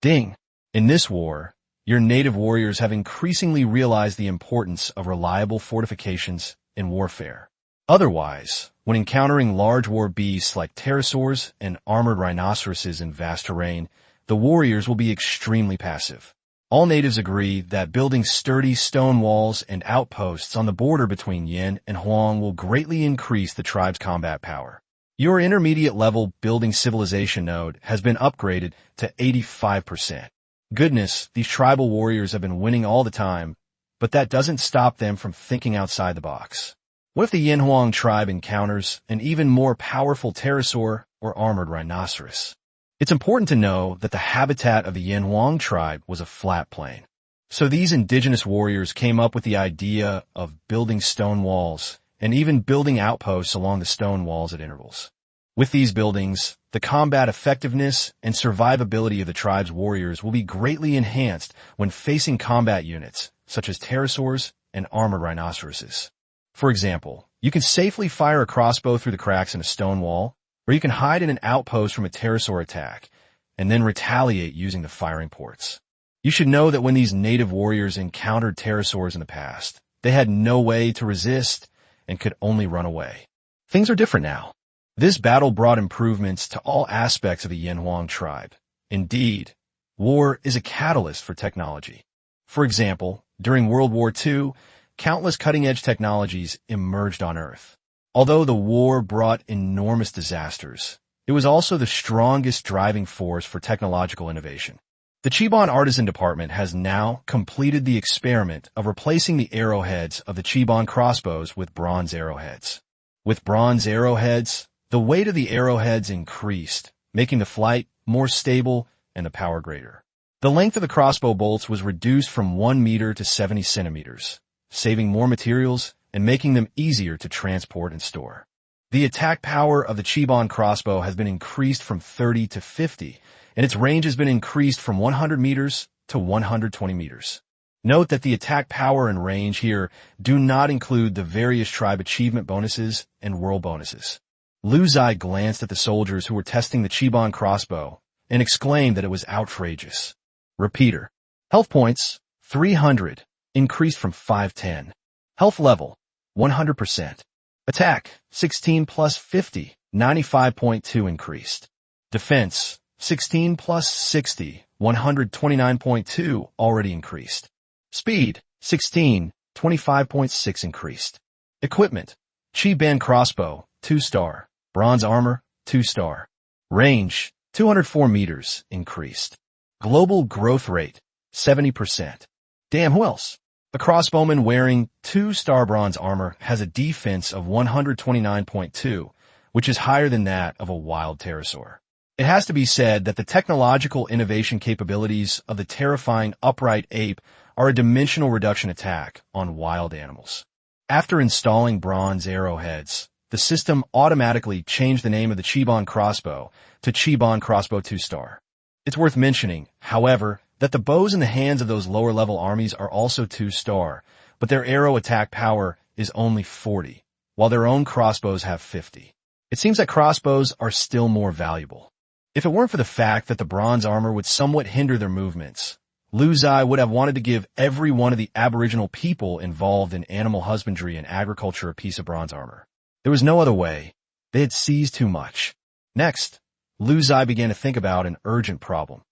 Ding! In this war, your native warriors have increasingly realized the importance of reliable fortifications in warfare. Otherwise, when encountering large war beasts like pterosaurs and armored rhinoceroses in vast terrain, the warriors will be extremely passive. All natives agree that building sturdy stone walls and outposts on the border between Yin and Huang will greatly increase the tribe's combat power. Your intermediate level building civilization node has been upgraded to 85%. Goodness, these tribal warriors have been winning all the time, but that doesn't stop them from thinking outside the box. What if the Yanhuang tribe encounters an even more powerful pterosaur or armored rhinoceros? It's important to know that the habitat of the Yanhuang tribe was a flat plain. So these indigenous warriors came up with the idea of building stone walls and even building outposts along the stone walls at intervals. With these buildings, The combat effectiveness and survivability of the tribe's warriors will be greatly enhanced when facing combat units, such as pterosaurs and armored rhinoceroses. For example, you can safely fire a crossbow through the cracks in a stone wall, or you can hide in an outpost from a pterosaur attack, and then retaliate using the firing ports. You should know that when these native warriors encountered pterosaurs in the past, they had no way to resist and could only run away. Things are different now. This battle brought improvements to all aspects of the Yanhuang tribe. Indeed, war is a catalyst for technology. For example, during World War II, countless cutting-edge technologies emerged on Earth. Although the war brought enormous disasters, it was also the strongest driving force for technological innovation. The Chiban Artisan Department has now completed the experiment of replacing the arrowheads of the Chiban crossbows with bronze arrowheads. With bronze arrowheads, the weight of the arrowheads increased, making the flight more stable and the power greater. The length of the crossbow bolts was reduced from 1 meter to 70 centimeters, saving more materials and making them easier to transport and store. The attack power of the Chiban crossbow has been increased from 30 to 50, and its range has been increased from 100 meters to 120 meters. Note that the attack power and range here do not include the various tribe achievement bonuses and world bonuses. Ziye glanced at the soldiers who were testing the Chiban crossbow and exclaimed that it was outrageous. Repeater. Health points, 300, increased from 510. Health level, 100%. Attack, 16 plus 50, 95.2 increased. Defense, 16 plus 60, 129.2 already increased. Speed, 16, 25.6 increased. Equipment, Chiban crossbow, 2-star. Bronze armor, 2-star. Range, 204 meters, increased. Global growth rate, 70%. Damn, who else? A crossbowman wearing 2-star bronze armor has a defense of 129.2, which is higher than that of a wild pterosaur. It has to be said that the technological innovation capabilities of the terrifying upright ape are a dimensional reduction attack on wild animals. After installing bronze arrowheads, the system automatically changed the name of the Chiban crossbow to Chiban crossbow 2-star. It's worth mentioning, however, that the bows in the hands of those lower-level armies are also 2-star, but their arrow attack power is only 40, while their own crossbows have 50. It seems that crossbows are still more valuable. If it weren't for the fact that the bronze armor would somewhat hinder their movements, Ziye would have wanted to give every one of the Aboriginal people involved in animal husbandry and agriculture a piece of bronze armor. There was no other way. They had seized too much. Next, Ziye began to think about an urgent problem: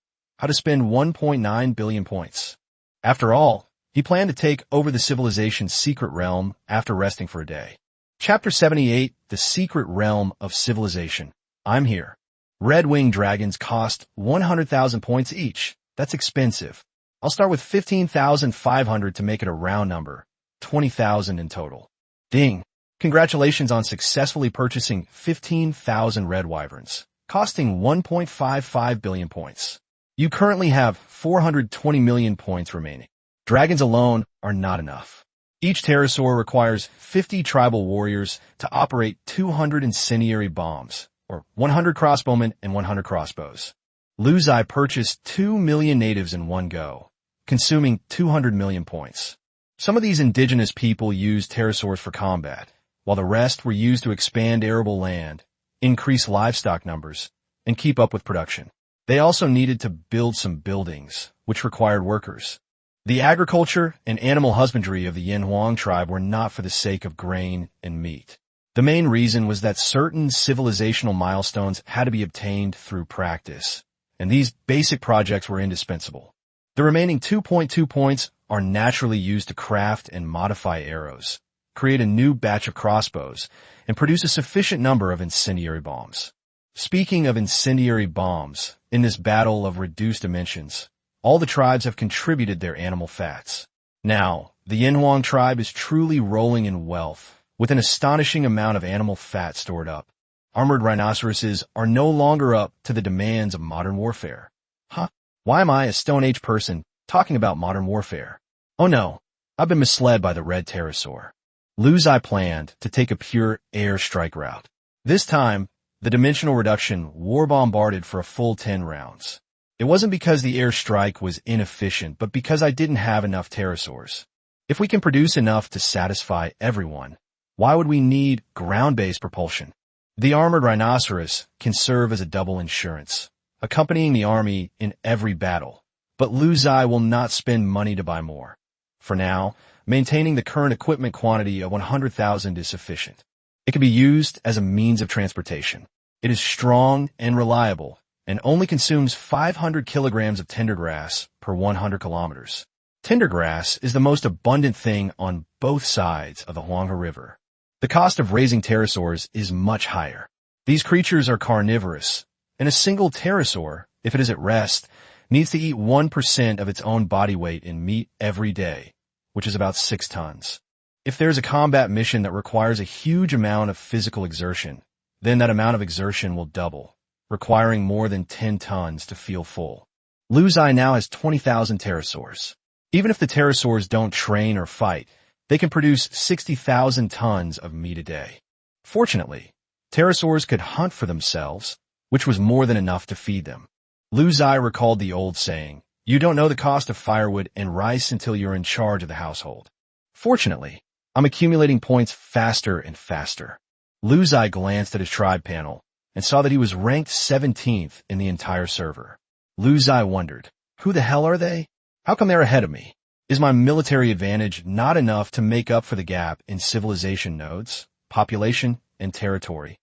how to spend 1.9 billion points. After all, he planned to take over the civilization's secret realm after resting for a day. Chapter 78, The Secret Realm of Civilization. I'm here. Red-winged dragons cost 100,000 points each. That's expensive. I'll start with 15,500 to make it a round number. 20,000 in total. Ding. Congratulations on successfully purchasing 15,000 red wyverns, costing 1.55 billion points. You currently have 420 million points remaining. Dragons alone are not enough. Each pterosaur requires 50 tribal warriors to operate 200 incendiary bombs, or 100 crossbowmen and 100 crossbows. Ziye purchased 2 million natives in one go, consuming 200 million points. Some of these indigenous people used pterosaurs for combat, while the rest were used to expand arable land, increase livestock numbers, and keep up with production. They also needed to build some buildings, which required workers. The agriculture and animal husbandry of the Yanhuang tribe were not for the sake of grain and meat. The main reason was that certain civilizational milestones had to be obtained through practice, and these basic projects were indispensable. The remaining 2.2 points are naturally used to craft and modify arrows, create a new batch of crossbows, and produce a sufficient number of incendiary bombs. Speaking of incendiary bombs, in this battle of reduced dimensions, all the tribes have contributed their animal fats. Now, the Yanhuang tribe is truly rolling in wealth, with an astonishing amount of animal fat stored up. Armored rhinoceroses are no longer up to the demands of modern warfare. Huh? Why am I, a Stone Age person, talking about modern warfare? Oh no, I've been misled by the red pterosaur. Ziye planned to take a pure air strike route. This time, The dimensional reduction war-bombarded for a full 10 rounds. It wasn't because the air strike was inefficient, but because I didn't have enough pterosaurs. If we can produce enough to satisfy everyone, why would we need ground-based propulsion? The armored rhinoceros can serve as a double insurance, accompanying the army in every battle. But Ziye will not spend money to buy more. For now, maintaining the current equipment quantity of 100,000 is sufficient. It can be used as a means of transportation. It is strong and reliable, and only consumes 500 kilograms of tender grass per 100 kilometers. Tender grass is the most abundant thing on both sides of the Huanghe River. The cost of raising pterosaurs is much higher. These creatures are carnivorous, and a single pterosaur, if it is at rest, needs to eat 1% of its own body weight in meat every day, which is about 6 tons. If there's a combat mission that requires a huge amount of physical exertion, then that amount of exertion will double, requiring more than 10 tons to feel full. Ziye now has 20,000 pterosaurs. Even if the pterosaurs don't train or fight, they can produce 60,000 tons of meat a day. Fortunately, pterosaurs could hunt for themselves, which was more than enough to feed them. Ziye recalled the old saying, "You don't know the cost of firewood and rice until you're in charge of the household." Fortunately, I'm accumulating points faster and faster. Ziye glanced at his tribe panel and saw that he was ranked 17th in the entire server. Ziye wondered, who the hell are they? How come they're ahead of me? Is my military advantage not enough to make up for the gap in civilization nodes, population, and territory?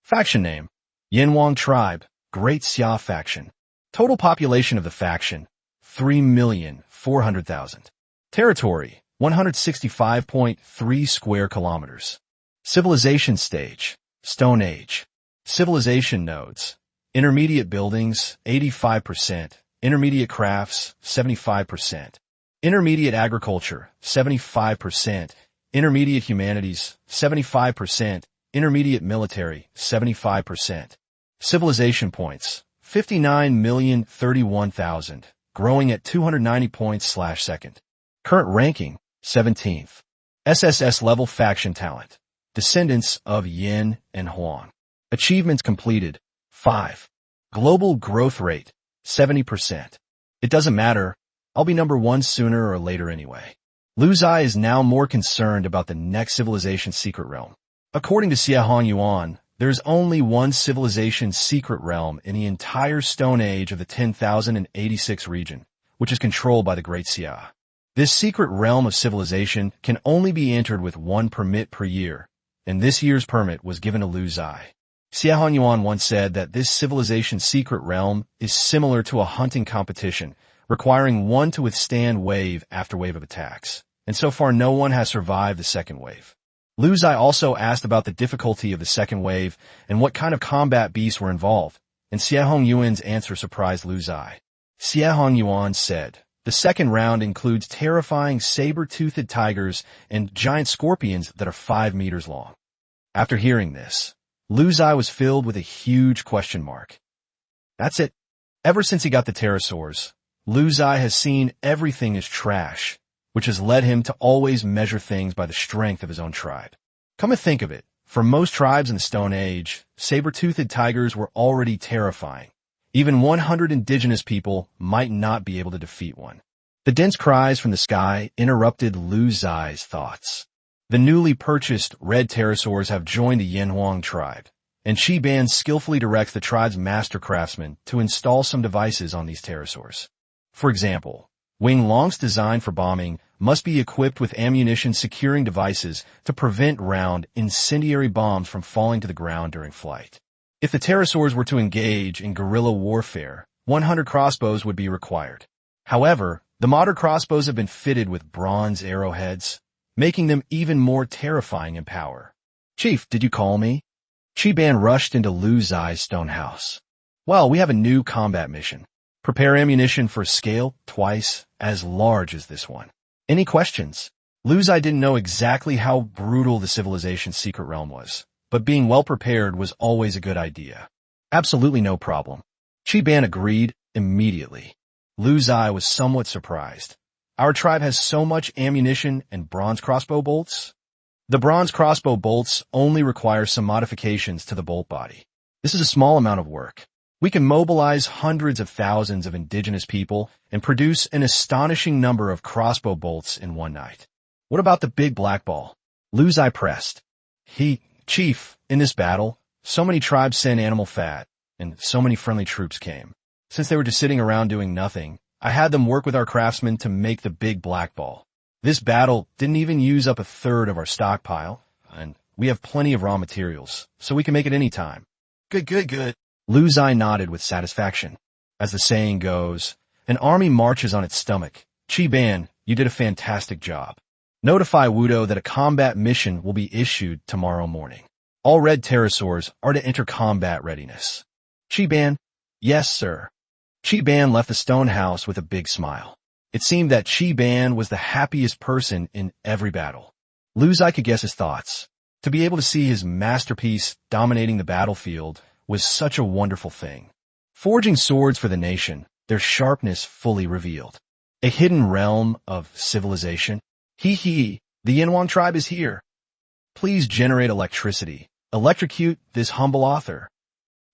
Faction name: Yanwang Tribe, Great Xia Faction. Total population of the faction: 3,400,000. Territory: 165.3 square kilometers. Civilization stage: Stone Age. Civilization nodes: intermediate buildings, 85%, intermediate crafts, 75%, intermediate agriculture, 75%, intermediate humanities, 75%, intermediate military, 75%. Civilization points: 59,031,000, growing at 290 points/second. Current ranking: 17th. SSS level faction talent: Descendants of Yin and Huang. Achievements completed: 5. Global growth rate: 70%. It doesn't matter, I'll be number 1 sooner or later anyway. Ziye is now more concerned about the next civilization secret realm. According to Ziye Yuan, there's only one civilization secret realm in the entire Stone Age of the 10,086 region, which is controlled by the Great Xia. This secret realm of civilization can only be entered with 1 permit per year, and this year's permit was given to Ziye. Ziye Yuan once said that this civilization secret realm is similar to a hunting competition, requiring one to withstand wave after wave of attacks, and so far no one has survived the second wave. Ziye also asked about the difficulty of the second wave and what kind of combat beasts were involved, and Ziye Yuan's answer surprised Ziye. Ziye Yuan said, "The second round includes terrifying saber-toothed tigers and giant scorpions that are 5 meters long." After hearing this, Ziye was filled with a huge question mark. That's it. Ever since he got the pterosaurs, Ziye has seen everything as trash, which has led him to always measure things by the strength of his own tribe. Come to think of it, for most tribes in the Stone Age, saber-toothed tigers were already terrifying. Even 100 indigenous people might not be able to defeat one. The dense cries from the sky interrupted Ziye's thoughts. The newly purchased red pterosaurs have joined the Yanhuang tribe, and Ban skillfully directs the tribe's master craftsmen to install some devices on these pterosaurs. For example, Wing Long's design for bombing must be equipped with ammunition securing devices to prevent round incendiary bombs from falling to the ground during flight. If the pterosaurs were to engage in guerrilla warfare, 100 crossbows would be required. However, the modern crossbows have been fitted with bronze arrowheads, making them even more terrifying in power. "Chief, did you call me?" Ban rushed into Ziye's stone house. "Well, we have a new combat mission. Prepare ammunition for a scale twice as large as this one. Any questions?" Ziye didn't know exactly how brutal the civilization secret realm was, but being well prepared was always a good idea. "Absolutely no problem." Ban agreed immediately. Ziye was somewhat surprised. "Our tribe has so much ammunition and bronze crossbow bolts?" "The bronze crossbow bolts only require some modifications to the bolt body. This is a small amount of work. We can mobilize hundreds of thousands of indigenous people and produce an astonishing number of crossbow bolts in one night. What about the big black ball? Ziye pressed. Chief, in this battle, so many tribes sent animal fat, and so many friendly troops came. Since they were just sitting around doing nothing, I had them work with our craftsmen to make the big black ball. This battle didn't even use up a third of our stockpile, and we have plenty of raw materials, so we can make it any time. Good. Ziye nodded with satisfaction. As the saying goes, an army marches on its stomach. Ban, you did a fantastic job. Notify Wudo that a combat mission will be issued tomorrow morning. All red pterosaurs are to enter combat readiness. Ban, yes, sir. Ban left the stone house with a big smile. It seemed that Ban was the happiest person in every battle. Ziye could guess his thoughts. To be able to see his masterpiece dominating the battlefield was such a wonderful thing. Forging swords for the nation, their sharpness fully revealed. A hidden realm of civilization. The Yinhuang tribe is here. Please generate electricity. Electrocute this humble author.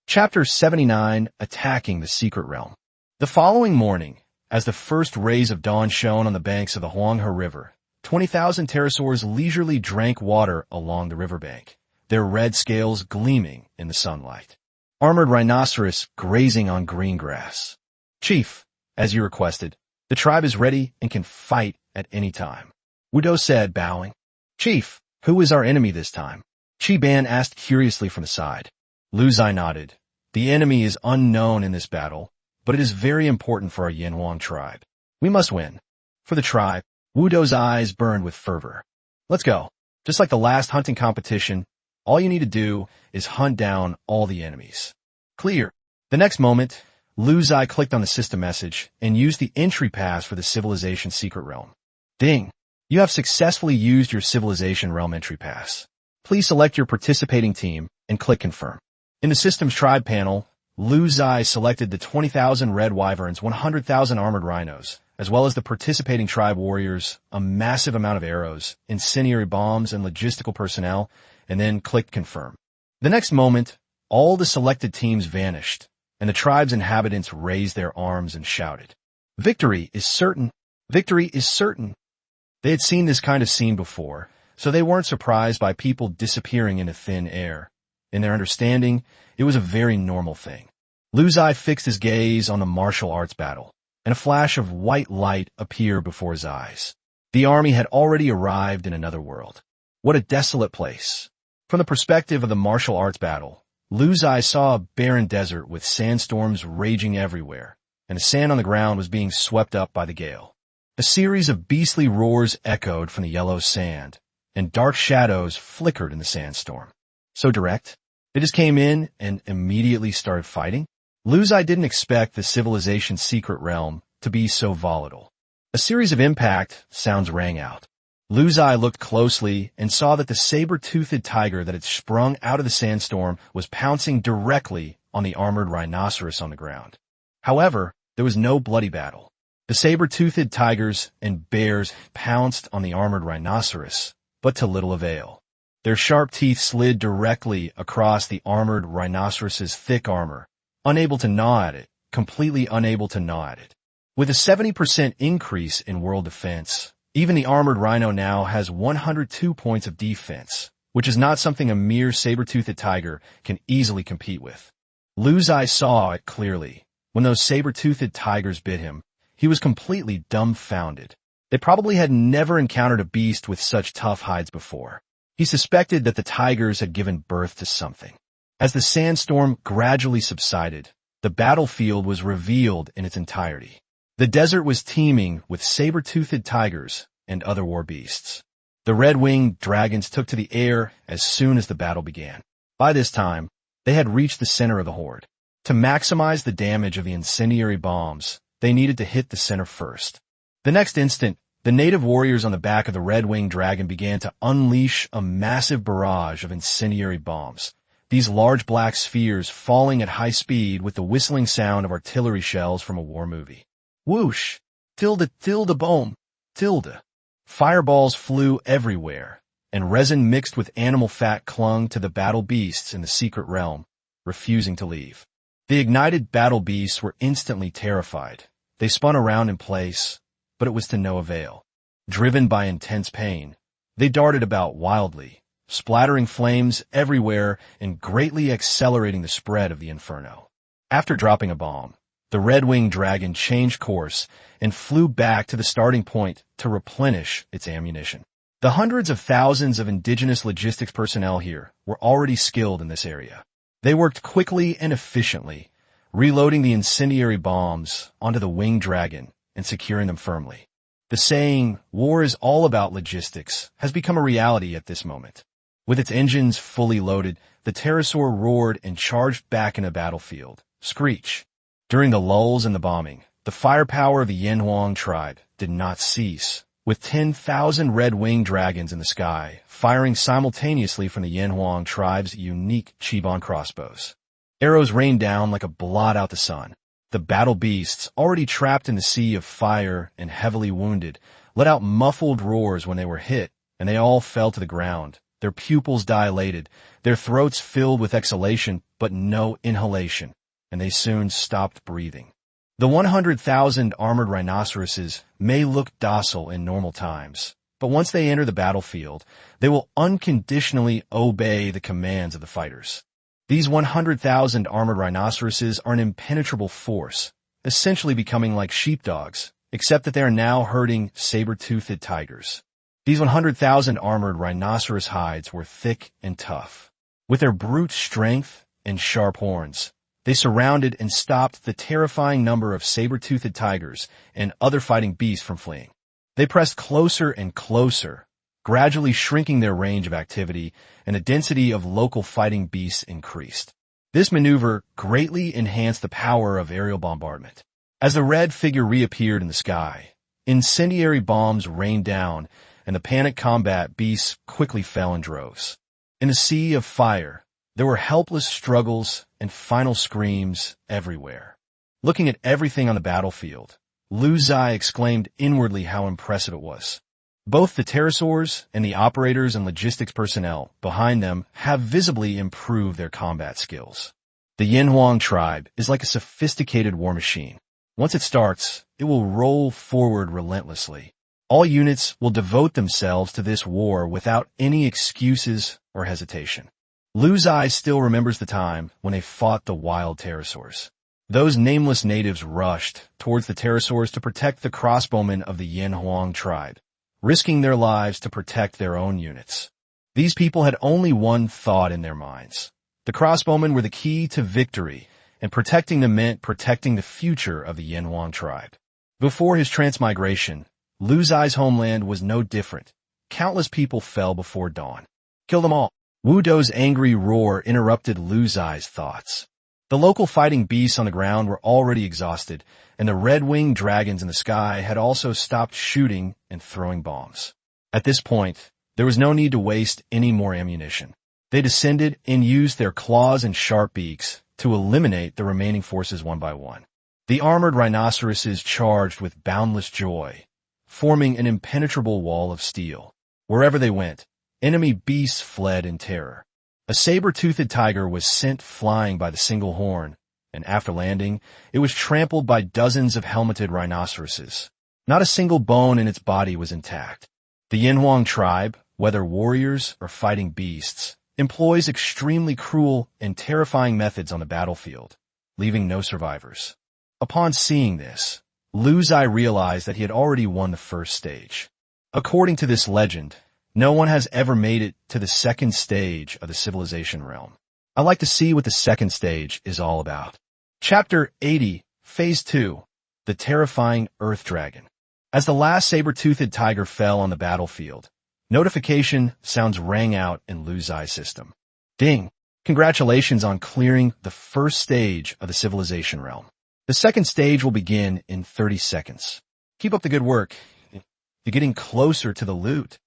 Chapter 79, Attacking the Secret Realm. The following morning, as the first rays of dawn shone on the banks of the Huanghe River, 20,000 pterosaurs leisurely drank water along the riverbank, their red scales gleaming in the sunlight. Armored rhinoceros grazing on green grass. Chief, as you requested, the tribe is ready and can fight at any time. Wudo said, bowing. Chief, who is our enemy this time? Ban asked curiously from the side. Ziye nodded. The enemy is unknown in this battle, but it is very important for our Yinhuang tribe. We must win. For the tribe, Wudo's eyes burned with fervor. Let's go. Just like the last hunting competition, all you need to do is hunt down all the enemies. Clear. The next moment, Ziye clicked on the system message and used the entry pass for the Civilization Secret Realm. Ding. You have successfully used your Civilization Realm entry pass. Please select your participating team and click Confirm. In the Systems Tribe panel, Ziye selected the 20,000 red wyverns, 100,000 armored rhinos, as well as the participating tribe warriors, a massive amount of arrows, incendiary bombs, and logistical personnel, and then clicked Confirm. The next moment, all the selected teams vanished, and the tribe's inhabitants raised their arms and shouted, "Victory is certain! Victory is certain!" They had seen this kind of scene before, so they weren't surprised by people disappearing into thin air. In their understanding, it was a very normal thing. Ziye fixed his gaze on the martial arts battle, and a flash of white light appeared before his eyes. The army had already arrived in another world. What a desolate place. From the perspective of the martial arts battle, Ziye saw a barren desert with sandstorms raging everywhere, and the sand on the ground was being swept up by the gale. A series of beastly roars echoed from the yellow sand, and dark shadows flickered in the sandstorm. So direct. They just came in and immediately started fighting. Ziye didn't expect the Civilization's secret realm to be so volatile. A series of impact sounds rang out. Ziye looked closely and saw that the saber-toothed tiger that had sprung out of the sandstorm was pouncing directly on the armored rhinoceros on the ground. However, there was no bloody battle. The saber-toothed tigers and bears pounced on the armored rhinoceros, but to little avail. Their sharp teeth slid directly across the armored rhinoceros's thick armor, unable to gnaw at it, completely unable to gnaw at it. With a 70% increase in world defense, even the armored rhino now has 102 points of defense, which is not something a mere saber-toothed tiger can easily compete with. Ziye saw it clearly. When those saber-toothed tigers bit him, he was completely dumbfounded. They probably had never encountered a beast with such tough hides before. He suspected that the tigers had given birth to something. As the sandstorm gradually subsided, the battlefield was revealed in its entirety. The desert was teeming with saber-toothed tigers and other war beasts. The red-winged dragons took to the air as soon as the battle began. By this time, they had reached the center of the horde. To maximize the damage of the incendiary bombs, they needed to hit the center first. The next instant, the native warriors on the back of the red-winged dragon began to unleash a massive barrage of incendiary bombs, these large black spheres falling at high speed with the whistling sound of artillery shells from a war movie. Whoosh! Tilde boom! Tilde! Fireballs flew everywhere, and resin mixed with animal fat clung to the battle beasts in the secret realm, refusing to leave. The ignited battle beasts were instantly terrified. They spun around in place, but it was to no avail. Driven by intense pain, they darted about wildly, splattering flames everywhere and greatly accelerating the spread of the inferno. After dropping a bomb, the red-winged dragon changed course and flew back to the starting point to replenish its ammunition. The hundreds of thousands of indigenous logistics personnel here were already skilled in this area. They worked quickly and efficiently, reloading the incendiary bombs onto the winged dragon and securing them firmly. The saying, "war is all about logistics," has become a reality at this moment. With its engines fully loaded, the pterosaur roared and charged back in a battlefield. Screech. During the lulls in the bombing, the firepower of the Yanhuang tribe did not cease, with 10,000 red-winged dragons in the sky, firing simultaneously from the Yanhuang tribe's unique Qibon crossbows. Arrows rained down like a blot out the sun. The battle beasts, already trapped in the sea of fire and heavily wounded, let out muffled roars when they were hit, and they all fell to the ground, their pupils dilated, their throats filled with exhalation but no inhalation, and they soon stopped breathing. The 100,000 armored rhinoceroses may look docile in normal times, but once they enter the battlefield, they will unconditionally obey the commands of the fighters. These 100,000 armored rhinoceroses are an impenetrable force, essentially becoming like sheepdogs, except that they are now herding saber-toothed tigers. These 100,000 armored rhinoceros hides were thick and tough. With their brute strength and sharp horns, they surrounded and stopped the terrifying number of saber-toothed tigers and other fighting beasts from fleeing. They pressed closer and closer, gradually shrinking their range of activity, and the density of local fighting beasts increased. This maneuver greatly enhanced the power of aerial bombardment. As the red figure reappeared in the sky, incendiary bombs rained down, and the panicked combat beasts quickly fell in droves. In a sea of fire, there were helpless struggles and final screams everywhere. Looking at everything on the battlefield, Ziye exclaimed inwardly how impressive it was. Both the pterosaurs and the operators and logistics personnel behind them have visibly improved their combat skills. The Yanhuang tribe is like a sophisticated war machine. Once it starts, it will roll forward relentlessly. All units will devote themselves to this war without any excuses or hesitation. Ziye still remembers the time when they fought the wild pterosaurs. Those nameless natives rushed towards the pterosaurs to protect the crossbowmen of the Yanhuang tribe, risking their lives to protect their own units. These people had only one thought in their minds. The crossbowmen were the key to victory, and protecting them meant protecting the future of the Yanhuang tribe. Before his transmigration, Ziye's homeland was no different. Countless people fell before dawn. Kill them all. Wu Dou's angry roar interrupted Ziye's thoughts. The local fighting beasts on the ground were already exhausted, and the red-winged dragons in the sky had also stopped shooting and throwing bombs. At this point, there was no need to waste any more ammunition. They descended and used their claws and sharp beaks to eliminate the remaining forces one by one. The armored rhinoceroses charged with boundless joy, forming an impenetrable wall of steel. Wherever they went, enemy beasts fled in terror. A saber-toothed tiger was sent flying by the single horn, and after landing, it was trampled by dozens of helmeted rhinoceroses. Not a single bone in its body was intact. The Yanhuang tribe, whether warriors or fighting beasts, employs extremely cruel and terrifying methods on the battlefield, leaving no survivors. Upon seeing this, Ziye realized that he had already won the first stage. According to this legend, no one has ever made it to the second stage of the civilization realm. I'd like to see what the second stage is all about. Chapter 80, Phase 2, The Terrifying Earth Dragon. As the last saber-toothed tiger fell on the battlefield, notification sounds rang out in Ziye's system. Ding! Congratulations on clearing the first stage of the civilization realm. The second stage will begin in 30 seconds. Keep up the good work. You're getting closer to the loot.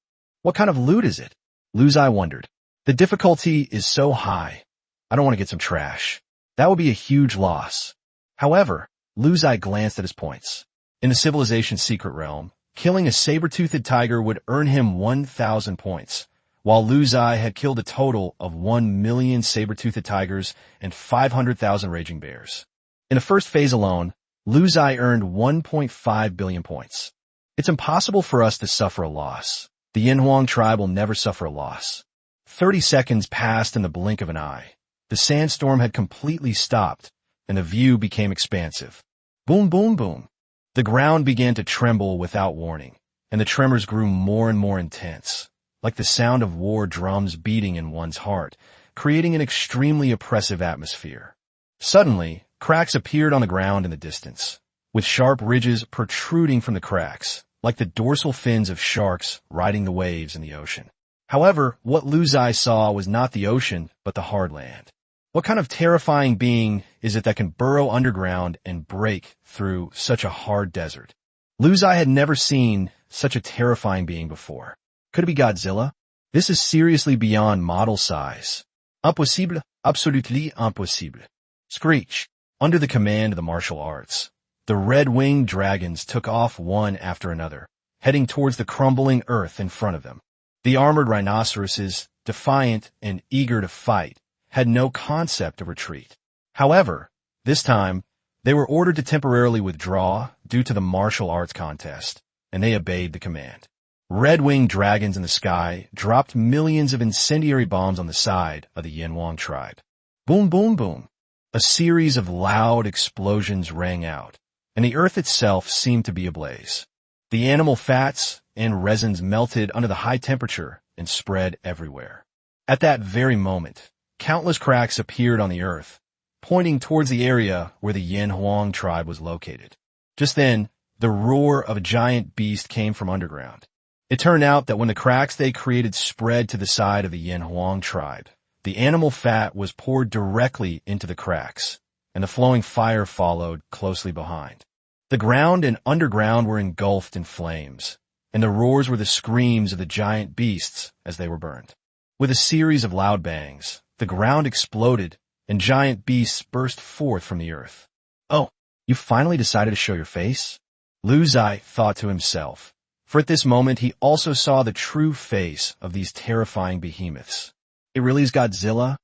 What kind of loot is it? Ziye wondered. The difficulty is so high. I don't want to get some trash. That would be a huge loss. However, Ziye glanced at his points. In the civilization's secret realm, killing a saber-toothed tiger would earn him 1,000 points, while Lu Ziye had killed a total of 1 million saber-toothed tigers and 500,000 raging bears. In the first phase alone, Lu Ziye earned 1.5 billion points. It's impossible for us to suffer a loss. The Yinhuang tribe will never suffer a loss. 30 seconds passed in the blink of an eye. The sandstorm had completely stopped, and the view became expansive. Boom, boom, boom. The ground began to tremble without warning, and the tremors grew more and more intense, like the sound of war drums beating in one's heart, creating an extremely oppressive atmosphere. Suddenly, cracks appeared on the ground in the distance, with sharp ridges protruding from the cracks, like the dorsal fins of sharks riding the waves in the ocean. However, what Lu Ziye saw was not the ocean, but the hard land. What kind of terrifying being is it that can burrow underground and break through such a hard desert? Lu Ziye had never seen such a terrifying being before. Could it be Godzilla? This is seriously beyond model size. Impossible, absolutely impossible. Screech. Under the command of the martial arts, the red-winged dragons took off one after another, heading towards the crumbling earth in front of them. The armored rhinoceroses, defiant and eager to fight, had no concept of retreat. However, this time, they were ordered to temporarily withdraw due to the martial arts contest, and they obeyed the command. Red-winged dragons in the sky dropped millions of incendiary bombs on the side of the Yinhuang tribe. Boom, boom, boom. A series of loud explosions rang out, and the earth itself seemed to be ablaze. The animal fats and resins melted under the high temperature and spread everywhere. At that very moment, countless cracks appeared on the earth, pointing towards the area where the Yinhuang tribe was located. Just then, the roar of a giant beast came from underground. It turned out that when the cracks they created spread to the side of the Yinhuang tribe, the animal fat was poured directly into the cracks, and the flowing fire followed closely behind. The ground and underground were engulfed in flames, and the roars were the screams of the giant beasts as they were burned. With a series of loud bangs, the ground exploded, and giant beasts burst forth from the earth. Oh, you finally decided to show your face? Lu Ziye thought to himself, for at this moment he also saw the true face of these terrifying behemoths. It really is Godzilla?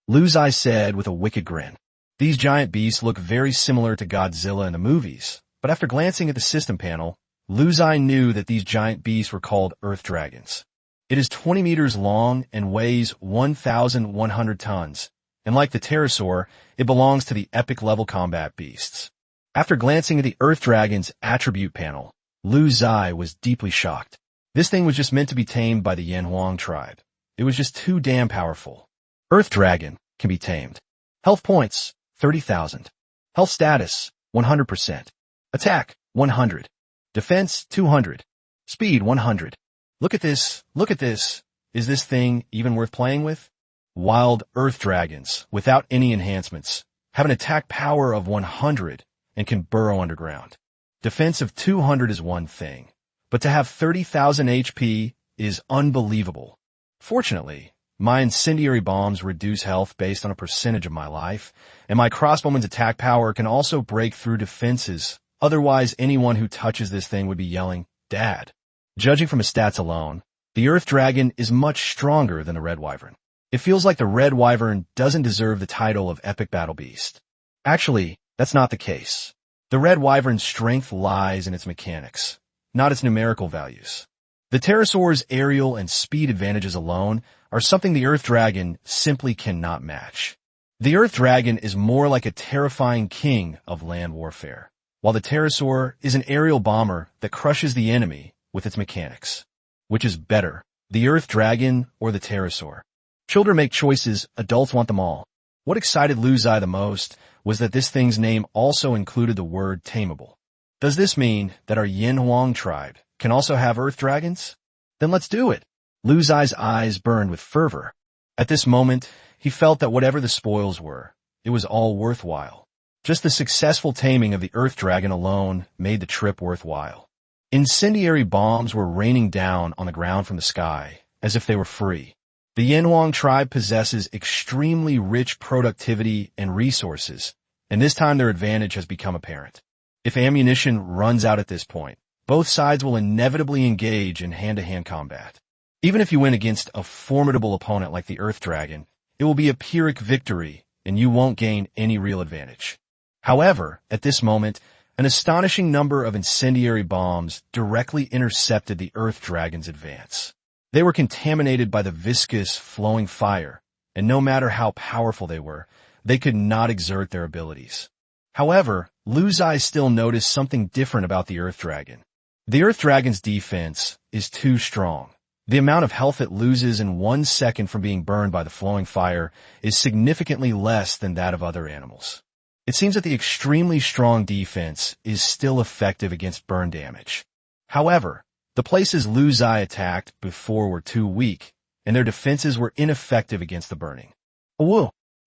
Lu Ziye said with a wicked grin. These giant beasts look very similar to Godzilla in the movies, but after glancing at the system panel, Lu Ziye knew that these giant beasts were called Earth Dragons. It is 20 meters long and weighs 1,100 tons, and like the pterosaur, it belongs to the epic-level combat beasts. After glancing at the Earth Dragon's attribute panel, Lu Ziye was deeply shocked. This thing was just meant to be tamed by the Yinhuang tribe. It was just too damn powerful. Earth Dragon can be tamed. Health points, 30,000. Health status, 100%. Attack, 100. Defense, 200. Speed, 100. Look at this, look at this. Is this thing even worth playing with? Wild Earth Dragons, without any enhancements, have an attack power of 100 and can burrow underground. Defense of 200 is one thing, but to have 30,000 HP is unbelievable. Fortunately, my incendiary bombs reduce health based on a percentage of my life, and my crossbowman's attack power can also break through defenses. Otherwise, anyone who touches this thing would be yelling, "Dad." Judging from his stats alone, the Earth Dragon is much stronger than the Red Wyvern. It feels like the Red Wyvern doesn't deserve the title of Epic Battle Beast. Actually, that's not the case. The Red Wyvern's strength lies in its mechanics, not its numerical values. The pterosaur's aerial and speed advantages alone are something the Earth Dragon simply cannot match. The Earth Dragon is more like a terrifying king of land warfare, while the pterosaur is an aerial bomber that crushes the enemy with its mechanics. Which is better, the Earth Dragon or the pterosaur? Children make choices, adults want them all. What excited Lu Ziye the most was that this thing's name also included the word tameable. Does this mean that our Yinhuang tribe can also have Earth Dragons? Then let's do it. Lu Ziye's eyes burned with fervor. At this moment, he felt that whatever the spoils were, it was all worthwhile. Just the successful taming of the Earth Dragon alone made the trip worthwhile. Incendiary bombs were raining down on the ground from the sky, as if they were free. The Yinhuang tribe possesses extremely rich productivity and resources, and this time their advantage has become apparent. If ammunition runs out at this point, both sides will inevitably engage in hand-to-hand combat. Even if you win against a formidable opponent like the Earth Dragon, it will be a Pyrrhic victory, and you won't gain any real advantage. However, at this moment, an astonishing number of incendiary bombs directly intercepted the Earth Dragon's advance. They were contaminated by the viscous, flowing fire, and no matter how powerful they were, they could not exert their abilities. However, Ziye still noticed something different about the Earth Dragon. The Earth Dragon's defense is too strong. The amount of health it loses in 1 second from being burned by the flowing fire is significantly less than that of other animals. It seems that the extremely strong defense is still effective against burn damage. However, the places Ziye attacked before were too weak, and their defenses were ineffective against the burning.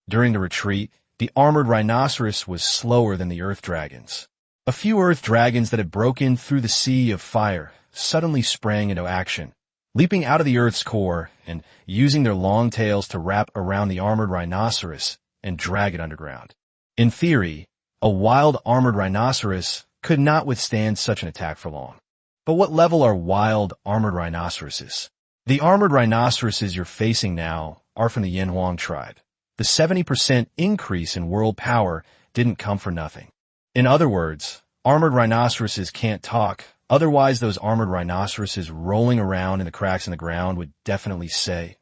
During the retreat, the armored rhinoceros was slower than the Earth Dragons. A few Earth Dragons that had broken through the sea of fire suddenly sprang into action, leaping out of the Earth's core and using their long tails to wrap around the armored rhinoceros and drag it underground. In theory, a wild armored rhinoceros could not withstand such an attack for long. But what level are wild armored rhinoceroses? The armored rhinoceroses you're facing now are from the Yanhuang tribe. The 70% increase in world power didn't come for nothing. In other words, armored rhinoceroses can't talk, otherwise those armored rhinoceroses rolling around in the cracks in the ground would definitely say,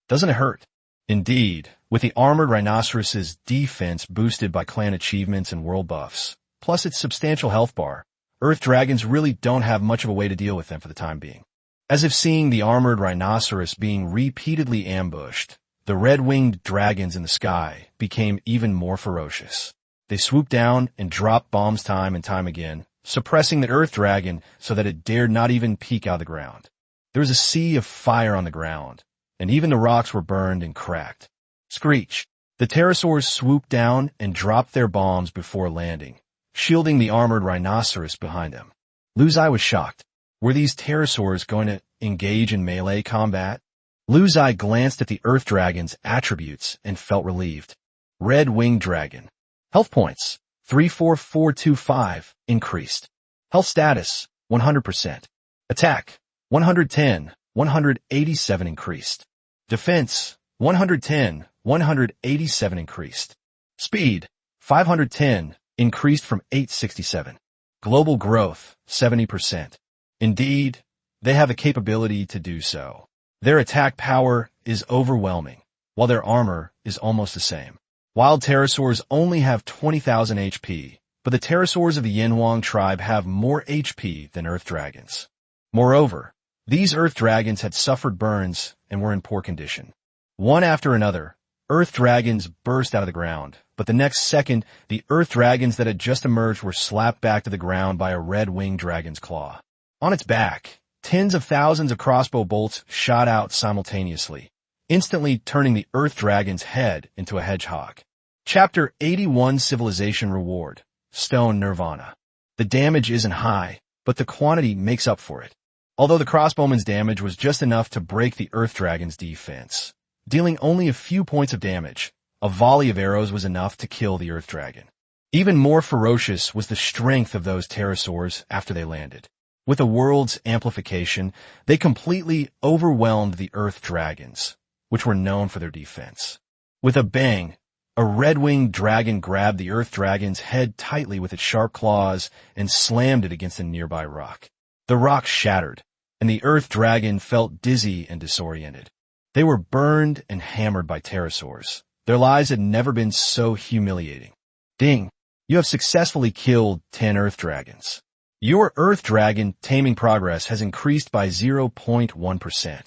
doesn't it hurt? Indeed, with the armored rhinoceros's defense boosted by clan achievements and world buffs, plus its substantial health bar, Earth Dragons really don't have much of a way to deal with them for the time being. As if seeing the armored rhinoceros being repeatedly ambushed, the red-winged dragons in the sky became even more ferocious. They swooped down and dropped bombs time and time again, suppressing the Earth Dragon so that it dared not even peek out of the ground. There was a sea of fire on the ground, and even the rocks were burned and cracked. Screech! The pterosaurs swooped down and dropped their bombs before landing, shielding the armored rhinoceros behind them. Ziye was shocked. Were these pterosaurs going to engage in melee combat? Ziye glanced at the Earth Dragon's attributes and felt relieved. Red-winged dragon. Health points, 34425, increased. Health status, 100%. Attack, 110, 187 increased. Defense, 110, 187 increased. Speed, 510, increased from 867. Global growth, 70%. Indeed, they have the capability to do so. Their attack power is overwhelming, while their armor is almost the same. Wild pterosaurs only have 20,000 HP, but the pterosaurs of the Yanhuang tribe have more HP than Earth Dragons. Moreover, these Earth Dragons had suffered burns and were in poor condition. One after another, Earth Dragons burst out of the ground, but the next second, the Earth Dragons that had just emerged were slapped back to the ground by a red-winged dragon's claw. On its back, tens of thousands of crossbow bolts shot out simultaneously, instantly turning the Earth Dragon's head into a hedgehog. Chapter 81 Civilization Reward, Stone Nirvana. The damage isn't high, but the quantity makes up for it. Although the crossbowman's damage was just enough to break the Earth Dragon's defense, dealing only a few points of damage, a volley of arrows was enough to kill the Earth Dragon. Even more ferocious was the strength of those pterosaurs after they landed. With a world's amplification, they completely overwhelmed the Earth Dragons, which were known for their defense. With a bang, a red-winged dragon grabbed the Earth Dragon's head tightly with its sharp claws and slammed it against a nearby rock. The rock shattered, and the Earth Dragon felt dizzy and disoriented. They were burned and hammered by pterosaurs. Their lives had never been so humiliating. Ding! You have successfully killed 10 Earth Dragons. Your Earth Dragon taming progress has increased by 0.1%.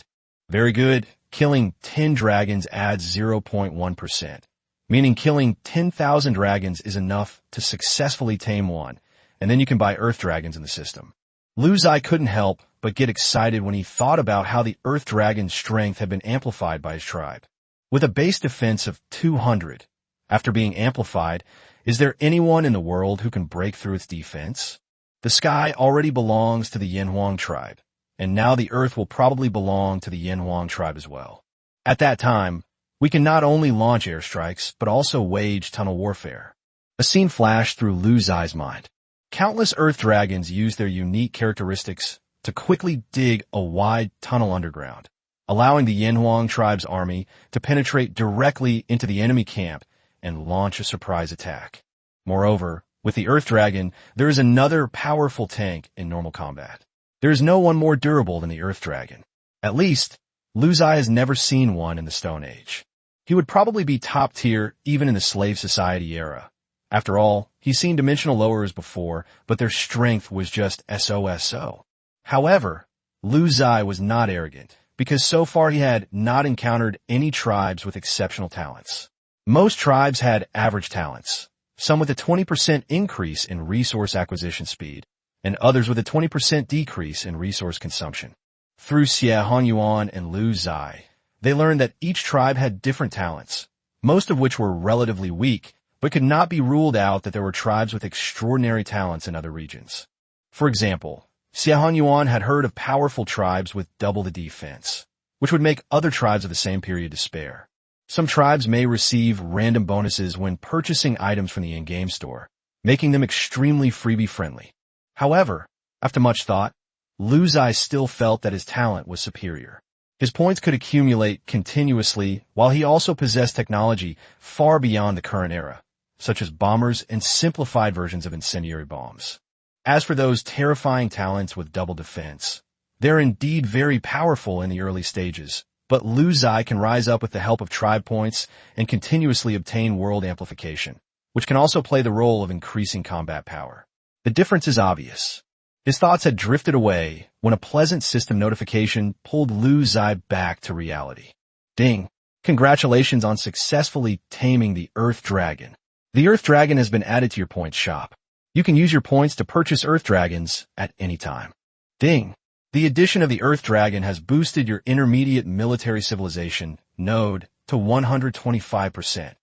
Very good. Killing 10 dragons adds 0.1%, meaning killing 10,000 dragons is enough to successfully tame one, and then you can buy Earth Dragons in the system. Ziye couldn't help but get excited when he thought about how the Earth Dragon's strength had been amplified by his tribe. With a base defense of 200, after being amplified, is there anyone in the world who can break through its defense? The sky already belongs to the Yanhuang tribe, and now the earth will probably belong to the Yanhuang tribe as well. At that time, we can not only launch airstrikes, but also wage tunnel warfare. A scene flashed through Ziye's mind. Countless Earth Dragons use their unique characteristics to quickly dig a wide tunnel underground, allowing the Yanhuang tribe's army to penetrate directly into the enemy camp and launch a surprise attack. Moreover, with the Earth Dragon, there is another powerful tank in normal combat. There is no one more durable than the Earth Dragon. At least, Lu Ziye has never seen one in the Stone Age. He would probably be top tier even in the slave society era. After all, he's seen dimensional lowerers before, but their strength was just SOSO. However, Lu Ziye was not arrogant, because so far he had not encountered any tribes with exceptional talents. Most tribes had average talents, some with a 20% increase in resource acquisition speed, and others with a 20% decrease in resource consumption. Through Xie Honyuan and Lu Ziye, they learned that each tribe had different talents, most of which were relatively weak, but could not be ruled out that there were tribes with extraordinary talents in other regions. For example, Xie Honyuan had heard of powerful tribes with double the defense, which would make other tribes of the same period despair. Some tribes may receive random bonuses when purchasing items from the in-game store, making them extremely freebie-friendly. However, after much thought, Lu Ziye still felt that his talent was superior. His points could accumulate continuously, while he also possessed technology far beyond the current era, such as bombers and simplified versions of incendiary bombs. As for those terrifying talents with double defense, they're indeed very powerful in the early stages, but Lu Ziye can rise up with the help of tribe points and continuously obtain world amplification, which can also play the role of increasing combat power. The difference is obvious. His thoughts had drifted away when a pleasant system notification pulled Lu Ziye back to reality. Ding! Congratulations on successfully taming the Earth Dragon. The Earth Dragon has been added to your points shop. You can use your points to purchase Earth Dragons at any time. Ding! The addition of the Earth Dragon has boosted your intermediate military civilization node to 125%.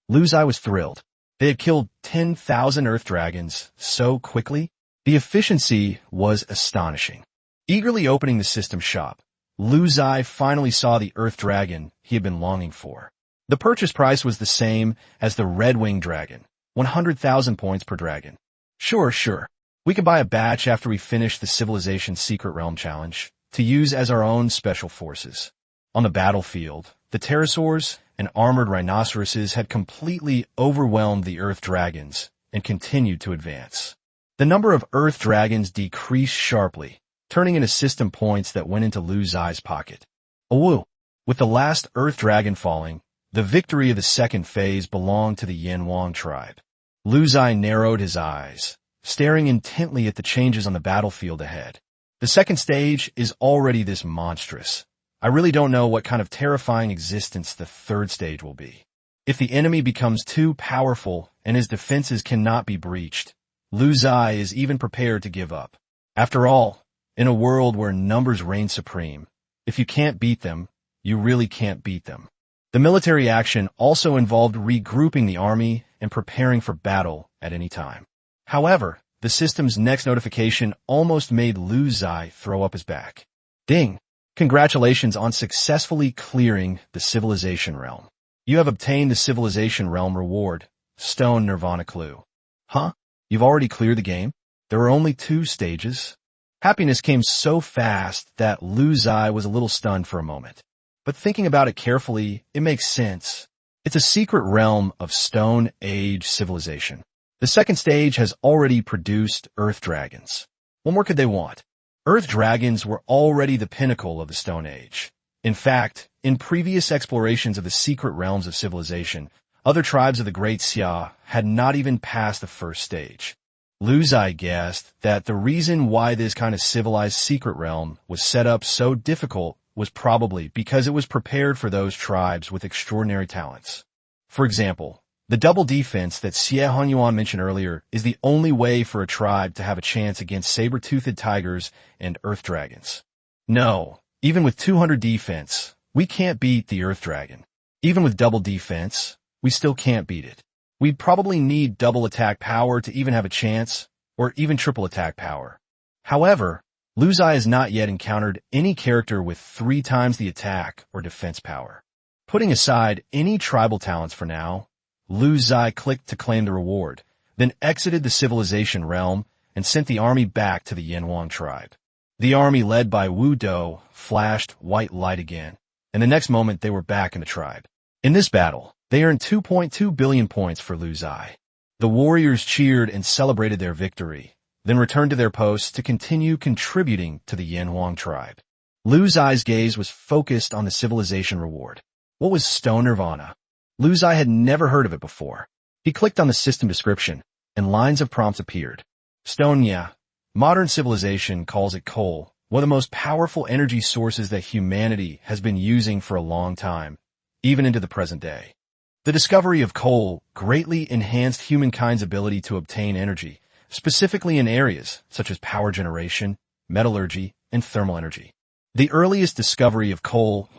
Lu Ziye was thrilled. They had killed 10,000 Earth Dragons so quickly. The efficiency was astonishing. Eagerly opening the system shop, Lu Ziye finally saw the Earth Dragon he had been longing for. The purchase price was the same as the Red Wing Dragon, 100,000 points per dragon. Sure. We could buy a batch after we finish the Civilization Secret Realm Challenge to use as our own special forces. On the battlefield, the pterosaurs and armored rhinoceroses had completely overwhelmed the Earth Dragons and continued to advance. The number of Earth Dragons decreased sharply, turning into system points that went into Lu Ziye's pocket. Awoo! With the last Earth Dragon falling, the victory of the second phase belonged to the Yanhuang tribe. Lu Ziye narrowed his eyes, staring intently at the changes on the battlefield ahead. The second stage is already this monstrous. I really don't know what kind of terrifying existence the third stage will be. If the enemy becomes too powerful and his defenses cannot be breached, Lu Ziye is even prepared to give up. After all, in a world where numbers reign supreme, if you can't beat them, you really can't beat them. The military action also involved regrouping the army and preparing for battle at any time. However, the system's next notification almost made Lu Ziye throw up his back. Ding! Congratulations on successfully clearing the Civilization Realm. You have obtained the Civilization Realm reward, Stone Nirvana Clue. Huh? You've already cleared the game? There were only 2 stages? Happiness came so fast that Lu Ziye was a little stunned for a moment. But thinking about it carefully, it makes sense. It's a secret realm of Stone Age civilization. The second stage has already produced Earth Dragons. What more could they want? Earth Dragons were already the pinnacle of the Stone Age. In fact, in previous explorations of the secret realms of civilization, other tribes of the Great Xia had not even passed the first stage. Lu Ziye guessed that the reason why this kind of civilized secret realm was set up so difficult was probably because it was prepared for those tribes with extraordinary talents. For example, the double defense that Xie Honyuan mentioned earlier is the only way for a tribe to have a chance against saber-toothed tigers and Earth Dragons. No, even with 200 defense, we can't beat the Earth Dragon. Even with double defense, we still can't beat it. We'd probably need double attack power to even have a chance, or even triple attack power. However, Lu Ziye has not yet encountered any character with 3 times the attack or defense power. Putting aside any tribal talents for now, Lu Ziye clicked to claim the reward, then exited the civilization realm and sent the army back to the Yanhuang tribe. The army led by Wu Do flashed white light again, and the next moment they were back in the tribe. In this battle, they earned 2.2 billion points for Ziye. The warriors cheered and celebrated their victory, then returned to their posts to continue contributing to the Yanhuang tribe. Ziye's gaze was focused on the civilization reward. What was Stone Nirvana? Ziye had never heard of it before. He clicked on the system description, and lines of prompts appeared. Stone, yeah. Modern civilization calls it coal, one of the most powerful energy sources that humanity has been using for a long time, even into the present day. The discovery of coal greatly enhanced humankind's ability to obtain energy, specifically in areas such as power generation, metallurgy, and thermal energy. The earliest discovery of coal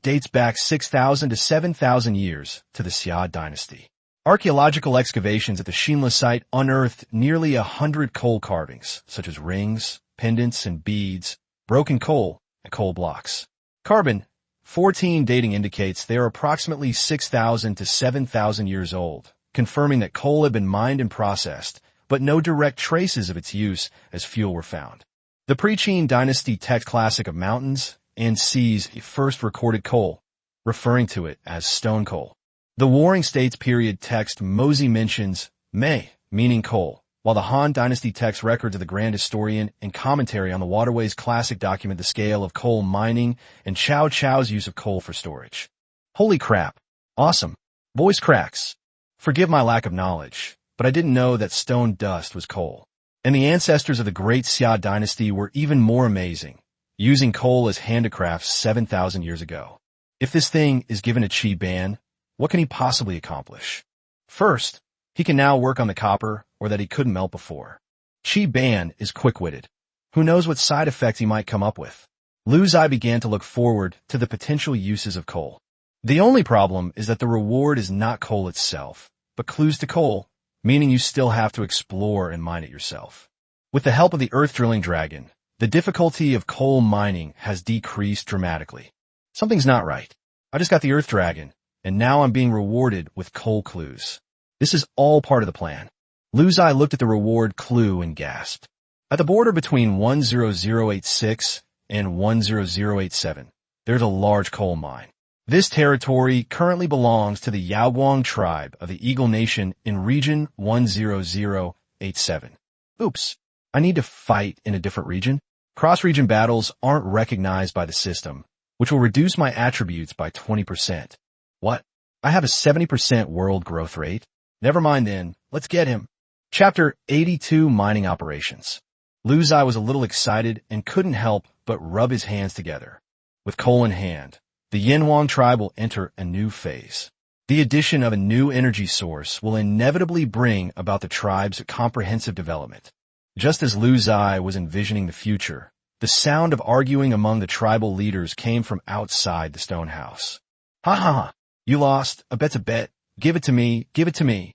dates back 6,000 to 7,000 years to the Ziye dynasty. Archaeological excavations at the Shinla site unearthed nearly 100 coal carvings, such as rings, pendants, and beads, broken coal, and coal blocks. Carbon-14 dating indicates they are approximately 6,000 to 7,000 years old, confirming that coal had been mined and processed, but no direct traces of its use as fuel were found. The pre-Qin dynasty text classic of mountains and seas first recorded coal, referring to it as stone coal. The Warring States period text Mozi mentions Mei, meaning coal, while the Han Dynasty text records of the Grand Historian and commentary on the Waterways classic document the scale of coal mining and Chow Chow's use of coal for storage. Holy crap. Awesome. Voice cracks. Forgive my lack of knowledge, but I didn't know that stone dust was coal. And the ancestors of the great Ziye dynasty were even more amazing, using coal as handicrafts 7,000 years ago. If this thing is given a chi ban, what can he possibly accomplish? First, he can now work on the copper or that he couldn't melt before. Chi Ban is quick-witted. Who knows what side effects he might come up with? Ziye began to look forward to the potential uses of coal. The only problem is that the reward is not coal itself, but clues to coal, meaning you still have to explore and mine it yourself. With the help of the Earth Drilling Dragon, the difficulty of coal mining has decreased dramatically. Something's not right. I just got the Earth Dragon, and now I'm being rewarded with coal clues. This is all part of the plan. Ziye looked at the reward clue and gasped. At the border between 10086 and 10087, there's a large coal mine. This territory currently belongs to the Yaoguang tribe of the Eagle Nation in region 10087. Oops, I need to fight in a different region? Cross-region battles aren't recognized by the system, which will reduce my attributes by 20%. What? I have a 70% world growth rate? Never mind then, let's get him. Chapter 82 Mining Operations. Ziye was a little excited and couldn't help but rub his hands together. With coal in hand, the Yanhuang tribe will enter a new phase. The addition of a new energy source will inevitably bring about the tribe's comprehensive development. Just as Ziye was envisioning the future, the sound of arguing among the tribal leaders came from outside the stone house. Ha ha ha. You lost. A bet's a bet. Give it to me. Give it to me.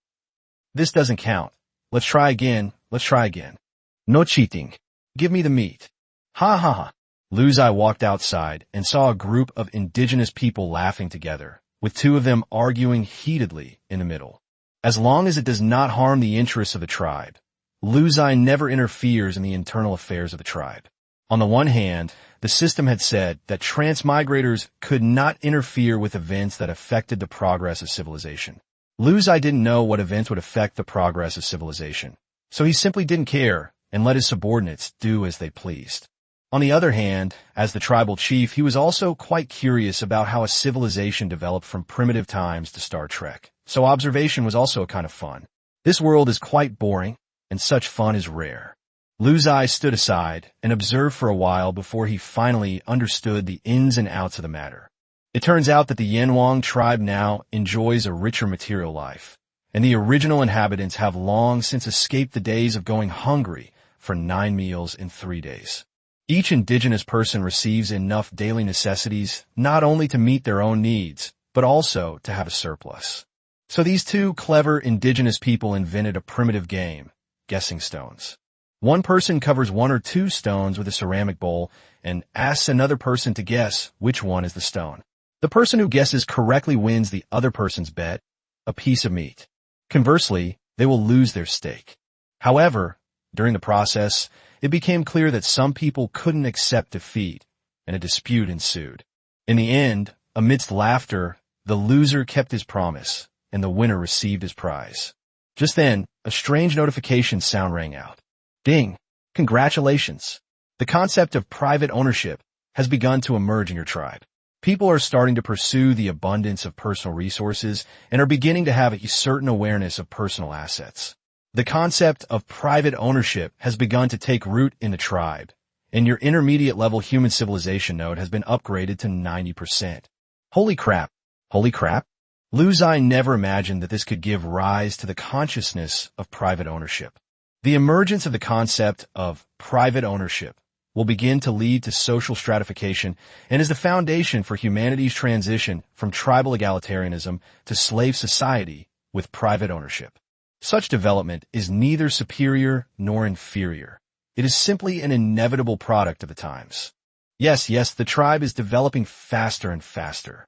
This doesn't count. Let's try again. Let's try again. No cheating. Give me the meat. Ha ha ha. Ziye walked outside and saw a group of indigenous people laughing together, with two of them arguing heatedly in the middle. As long as it does not harm the interests of the tribe, Ziye never interferes in the internal affairs of the tribe. On the one hand, the system had said that transmigrators could not interfere with events that affected the progress of civilization. Ziye didn't know what events would affect the progress of civilization, so he simply didn't care and let his subordinates do as they pleased. On the other hand, as the tribal chief, he was also quite curious about how a civilization developed from primitive times to Star Trek, so observation was also a kind of fun. This world is quite boring, and such fun is rare. Ziye stood aside and observed for a while before he finally understood the ins and outs of the matter. It turns out that the Yanhuang tribe now enjoys a richer material life, and the original inhabitants have long since escaped the days of going hungry for 9 meals in 3 days. Each indigenous person receives enough daily necessities not only to meet their own needs, but also to have a surplus. So these two clever indigenous people invented a primitive game, guessing stones. One person covers 1 or 2 stones with a ceramic bowl and asks another person to guess which one is the stone. The person who guesses correctly wins the other person's bet, a piece of meat. Conversely, they will lose their stake. However, during the process, it became clear that some people couldn't accept defeat, and a dispute ensued. In the end, Amidst laughter, the loser kept his promise, and the winner received his prize. Just then, a strange notification sound rang out. Ding! Congratulations! The concept of private ownership has begun to emerge in your tribe. People are starting to pursue the abundance of personal resources and are beginning to have a certain awareness of personal assets. The concept of private ownership has begun to take root in the tribe, and your intermediate level human civilization node has been upgraded to 90%. Holy crap! Holy crap! Ziye never imagined that this could give rise to the consciousness of private ownership. The emergence of the concept of private ownership will begin to lead to social stratification and is the foundation for humanity's transition from tribal egalitarianism to slave society with private ownership. Such development is neither superior nor inferior. It is simply an inevitable product of the times. Yes, the tribe is developing faster and faster.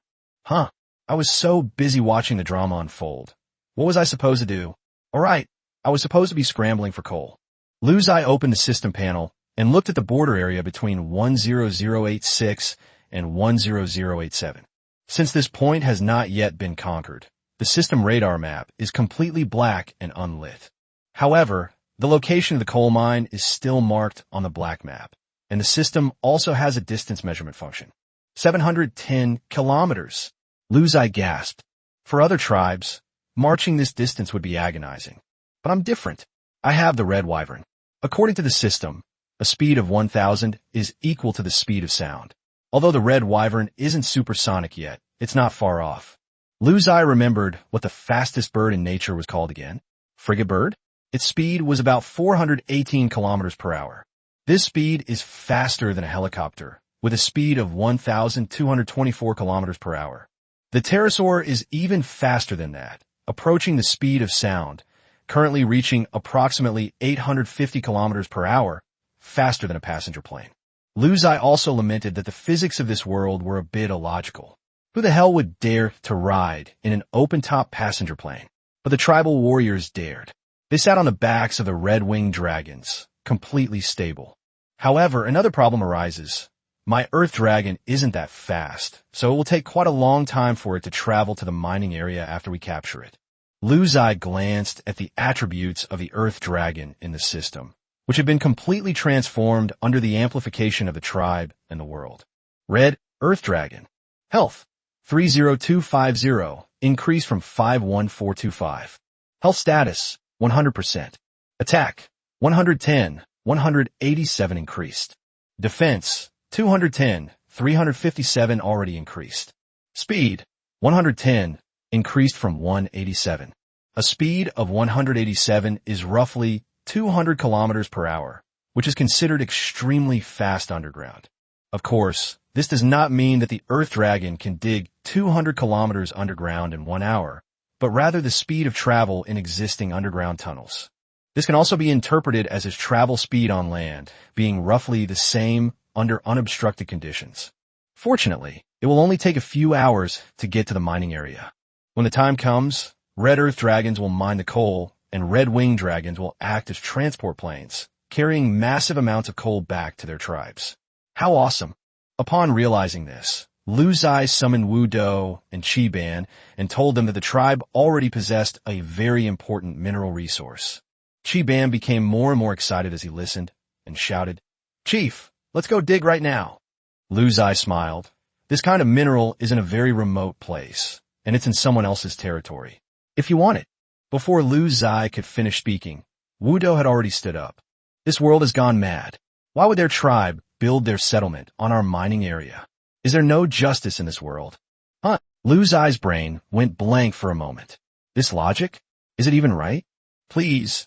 I was so busy watching the drama unfold. What was I supposed to do? Alright, I was supposed to be scrambling for coal. Ziye opened the system panel and looked at the border area between 10086 and 10087. Since this point has not yet been conquered, the system radar map is completely black and unlit. However, the location of the coal mine is still marked on the black map, and the system also has a distance measurement function. 710 kilometers. Ziye gasped. For other tribes, marching this distance would be agonizing. But I'm different. I have the red wyvern. According to the system, a speed of 1,000 is equal to the speed of sound. Although the red wyvern isn't supersonic yet, it's not far off. Ziye remembered what the fastest bird in nature was called again. Frigate bird? Its speed was about 418 kilometers per hour. This speed is faster than a helicopter, with a speed of 1,224 kilometers per hour. The pterosaur is even faster than that, approaching the speed of sound, currently reaching approximately 850 kilometers per hour, faster than a passenger plane. Ziye also lamented that the physics of this world were a bit illogical. Who the hell would dare to ride in an open-top passenger plane? But the tribal warriors dared. They sat on the backs of the red-winged dragons, completely stable. However, another problem arises. My Earth Dragon isn't that fast, so it will take quite a long time for it to travel to the mining area after we capture it. Ziye glanced at the attributes of the Earth Dragon in the system, which had been completely transformed under the amplification of the tribe and the world. Red Earth Dragon. Health, 30250, increased from 51425. Health status, 100%. Attack, 110, 187 increased. Defense, 210, 357 already increased. Speed, 110, increased from 187. A speed of 187 is roughly 200 kilometers per hour, which is considered extremely fast underground. Of course, this does not mean that the Earth Dragon can dig 200 kilometers underground in 1 hour, but rather the speed of travel in existing underground tunnels. This can also be interpreted as its travel speed on land, being roughly the same under unobstructed conditions. Fortunately, it will only take a few hours to get to the mining area. When the time comes, red Earth Dragons will mine the coal, and red-winged dragons will act as transport planes, carrying massive amounts of coal back to their tribes. How awesome! Upon realizing this, Ziye summoned Wu Do and Chi Ban and told them that the tribe already possessed a very important mineral resource. Chi Ban became more and more excited as he listened and shouted, "Chief, let's go dig right now." Ziye smiled. This kind of mineral is in a very remote place, and it's in someone else's territory. If you want it. Before Ziye could finish speaking, Wu Do had already stood up. This world has gone mad. Why would their tribe build their settlement on our mining area? Is there no justice in this world? Ziye's brain went blank for a moment. This logic? Is it even right? Please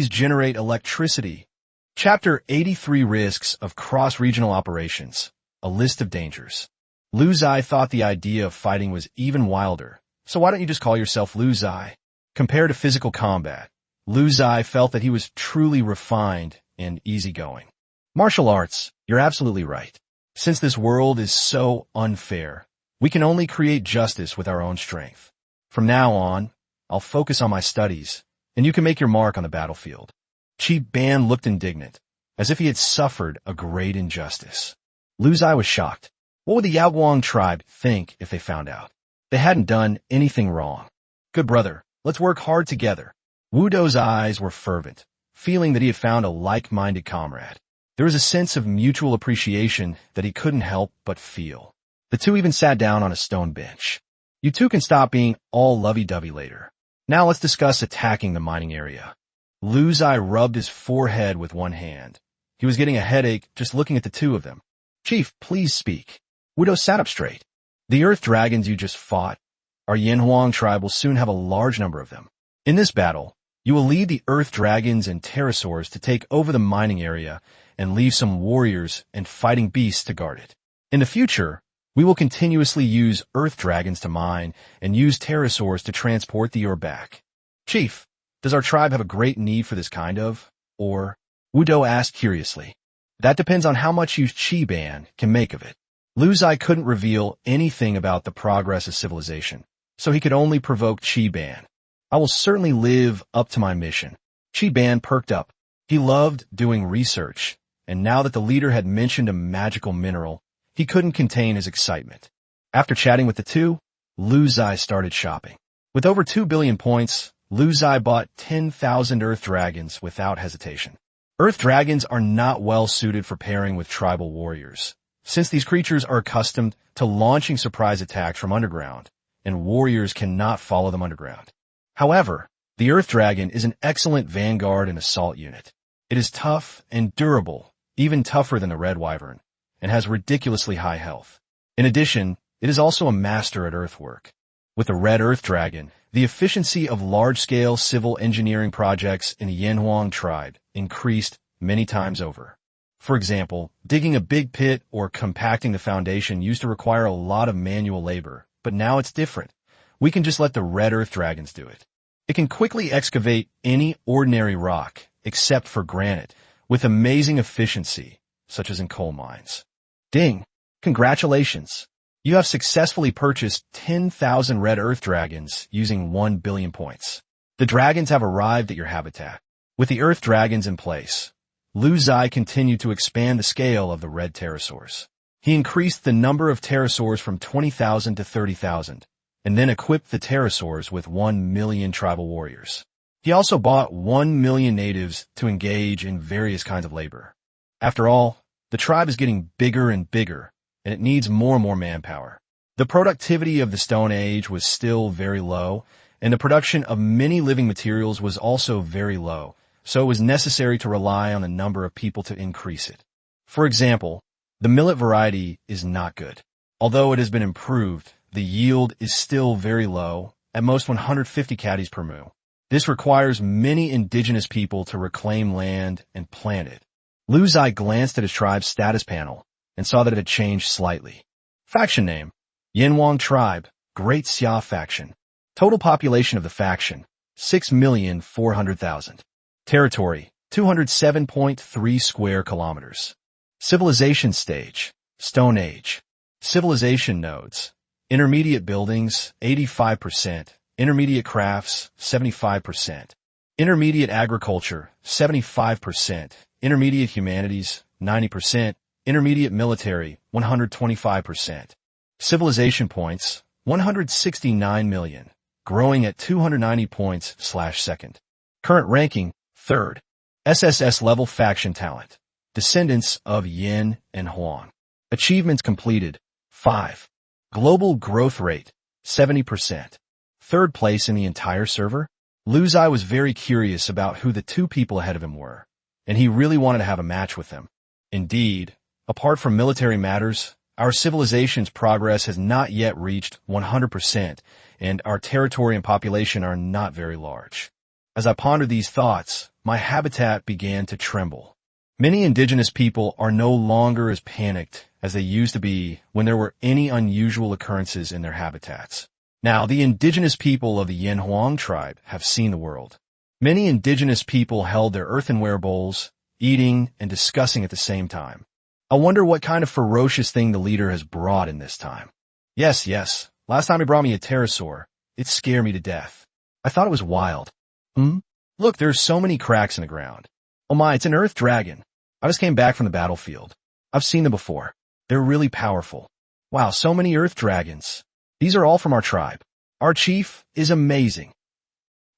generate electricity. Chapter 83 Risks of Cross-Regional Operations. A List of Dangers. Ziye thought the idea of fighting was even wilder. So why don't you just call yourself Ziye? Compared to physical combat, Ziye felt that he was truly refined and easygoing. Martial arts, you're absolutely right. Since this world is so unfair, we can only create justice with our own strength. From now on, I'll focus on my studies, and you can make your mark on the battlefield. Chi Ban looked indignant, as if he had suffered a great injustice. Ziye was shocked. What would the Yaoguang tribe think if they found out? They hadn't done anything wrong. Good brother, let's work hard together. Wu Dou's eyes were fervent, feeling that he had found a like-minded comrade. There was a sense of mutual appreciation that he couldn't help but feel. The two even sat down on a stone bench. You two can stop being all lovey-dovey later. Now let's discuss attacking the mining area. Lu Ziye rubbed his forehead with one hand. He was getting a headache just looking at the two of them. Chief, please speak. Wu Dou sat up straight. The earth dragons you just fought, our Yanhuang tribe will soon have a large number of them. In this battle, you will lead the earth dragons and pterosaurs to take over the mining area and leave some warriors and fighting beasts to guard it. In the future, we will continuously use earth dragons to mine and use pterosaurs to transport the ore back. Chief, does our tribe have a great need for this kind of, or? Wu Dou asked curiously. That depends on how much use Qi Ban can make of it. Lu Ziye couldn't reveal anything about the progress of civilization, so he could only provoke Qi Ban. I will certainly live up to my mission. Qi Ban perked up. He loved doing research, and now that the leader had mentioned a magical mineral, he couldn't contain his excitement. After chatting with the two, Lu Ziye started shopping. With over 2 billion points, Lu Ziye bought 10,000 earth dragons without hesitation. Earth dragons are not well suited for pairing with tribal warriors, since these creatures are accustomed to launching surprise attacks from underground, and warriors cannot follow them underground. However, the earth dragon is an excellent vanguard and assault unit. It is tough and durable, even tougher than the red wyvern, and has ridiculously high health. In addition, it is also a master at earthwork. With the red earth dragon, the efficiency of large-scale civil engineering projects in the Yanhuang tribe increased many times over. For example, digging a big pit or compacting the foundation used to require a lot of manual labor, but now it's different. We can just let the red earth dragons do it. It can quickly excavate any ordinary rock, except for granite, with amazing efficiency, such as in coal mines. Ding! Congratulations! You have successfully purchased 10,000 red earth dragons using 1 billion points. The dragons have arrived at your habitat. With the earth dragons in place, Lu Ziye continued to expand the scale of the red pterosaurs. He increased the number of pterosaurs from 20,000 to 30,000, and then equipped the pterosaurs with 1 million tribal warriors. He also bought 1 million natives to engage in various kinds of labor. After all, the tribe is getting bigger and bigger, and it needs more and more manpower. The productivity of the Stone Age was still very low, and the production of many living materials was also very low, so it was necessary to rely on the number of people to increase it. For example, the millet variety is not good. Although it has been improved, the yield is still very low, at most 150 caddies per mu. This requires many indigenous people to reclaim land and plant it. Lu Ziye glanced at his tribe's status panel and saw that it had changed slightly. Faction name: Yanhuang Tribe, Great Xia Faction. Total population of the faction: 6,400,000. Territory: 207.3 square kilometers. Civilization stage: Stone Age. Civilization nodes: intermediate buildings, 85%, intermediate crafts, 75%, intermediate agriculture, 75%, intermediate humanities, 90%, intermediate military, 125%. Civilization points: 169 million, growing at 290 points/second. Current ranking: 3rd. SSS level faction talent: descendants of Yin and Huang. Achievements completed: 5. Global growth rate: 70%. 3rd place in the entire server? Lu Ziye was very curious about who the two people ahead of him were, and he really wanted to have a match with them. Indeed, apart from military matters, our civilization's progress has not yet reached 100%, and our territory and population are not very large. As I pondered these thoughts, my habitat began to tremble. Many indigenous people are no longer as panicked as they used to be when there were any unusual occurrences in their habitats. Now, the indigenous people of the Yanhuang tribe have seen the world. Many indigenous people held their earthenware bowls, eating and discussing at the same time. I wonder what kind of ferocious thing the leader has brought in this time. Yes, last time he brought me a pterosaur, it scared me to death. I thought it was wild. Look, there's so many cracks in the ground. Oh my, it's an earth dragon. I just came back from the battlefield. I've seen them before. They're really powerful. Wow, so many earth dragons. These are all from our tribe. Our chief is amazing.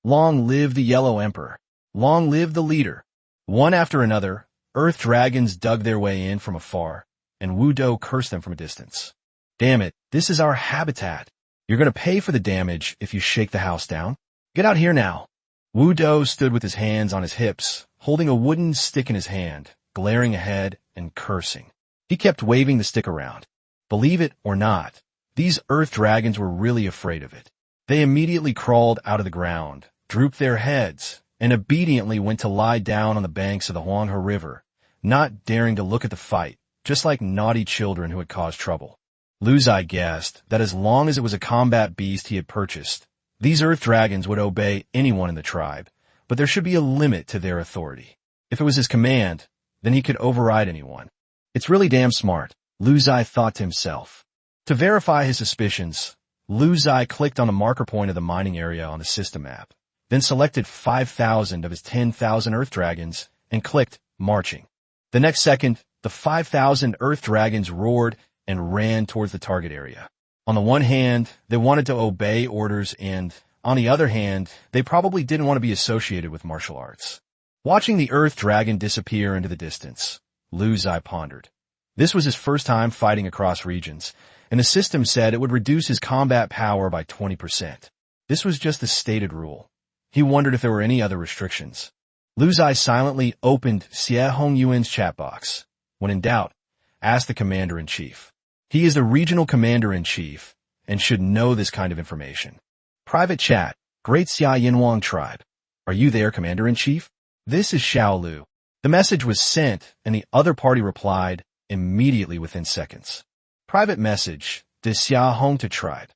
Long live the Yellow Emperor. Long live the leader. One after another, earth dragons dug their way in from afar, and Wu Do cursed them from a distance. Damn it, this is our habitat. You're gonna pay for the damage if you shake the house down. Get out here now. Wu Do stood with his hands on his hips, holding a wooden stick in his hand, glaring ahead and cursing. He kept waving the stick around. Believe it or not, these earth dragons were really afraid of it. They immediately crawled out of the ground, drooped their heads, and obediently went to lie down on the banks of the Huanghe River, not daring to look at the fight, just like naughty children who had caused trouble. Lu Ziye guessed that as long as it was a combat beast he had purchased, these earth dragons would obey anyone in the tribe, but there should be a limit to their authority. If it was his command, then he could override anyone. It's really damn smart, Lu Ziye thought to himself. To verify his suspicions, Lu Ziye clicked on the marker point of the mining area on the system map, then selected 5,000 of his 10,000 earth dragons and clicked marching. The next second, the 5,000 earth dragons roared and ran towards the target area. On the one hand, they wanted to obey orders and, on the other hand, they probably didn't want to be associated with martial arts. Watching the earth dragon disappear into the distance, Lu Ziye pondered. This was his first time fighting across regions, and the system said it would reduce his combat power by 20%. This was just the stated rule. He wondered if there were any other restrictions. Lu Ziye silently opened Xie Hongyuan's chat box. When in doubt, ask the commander-in-chief. He is the regional commander-in-chief and should know this kind of information. Private chat, Great Xia Yinhuang Tribe. Are you there, commander-in-chief? This is Xiao Lu. The message was sent, and the other party replied immediately within seconds. Private message, to Xia Hong to Tribe.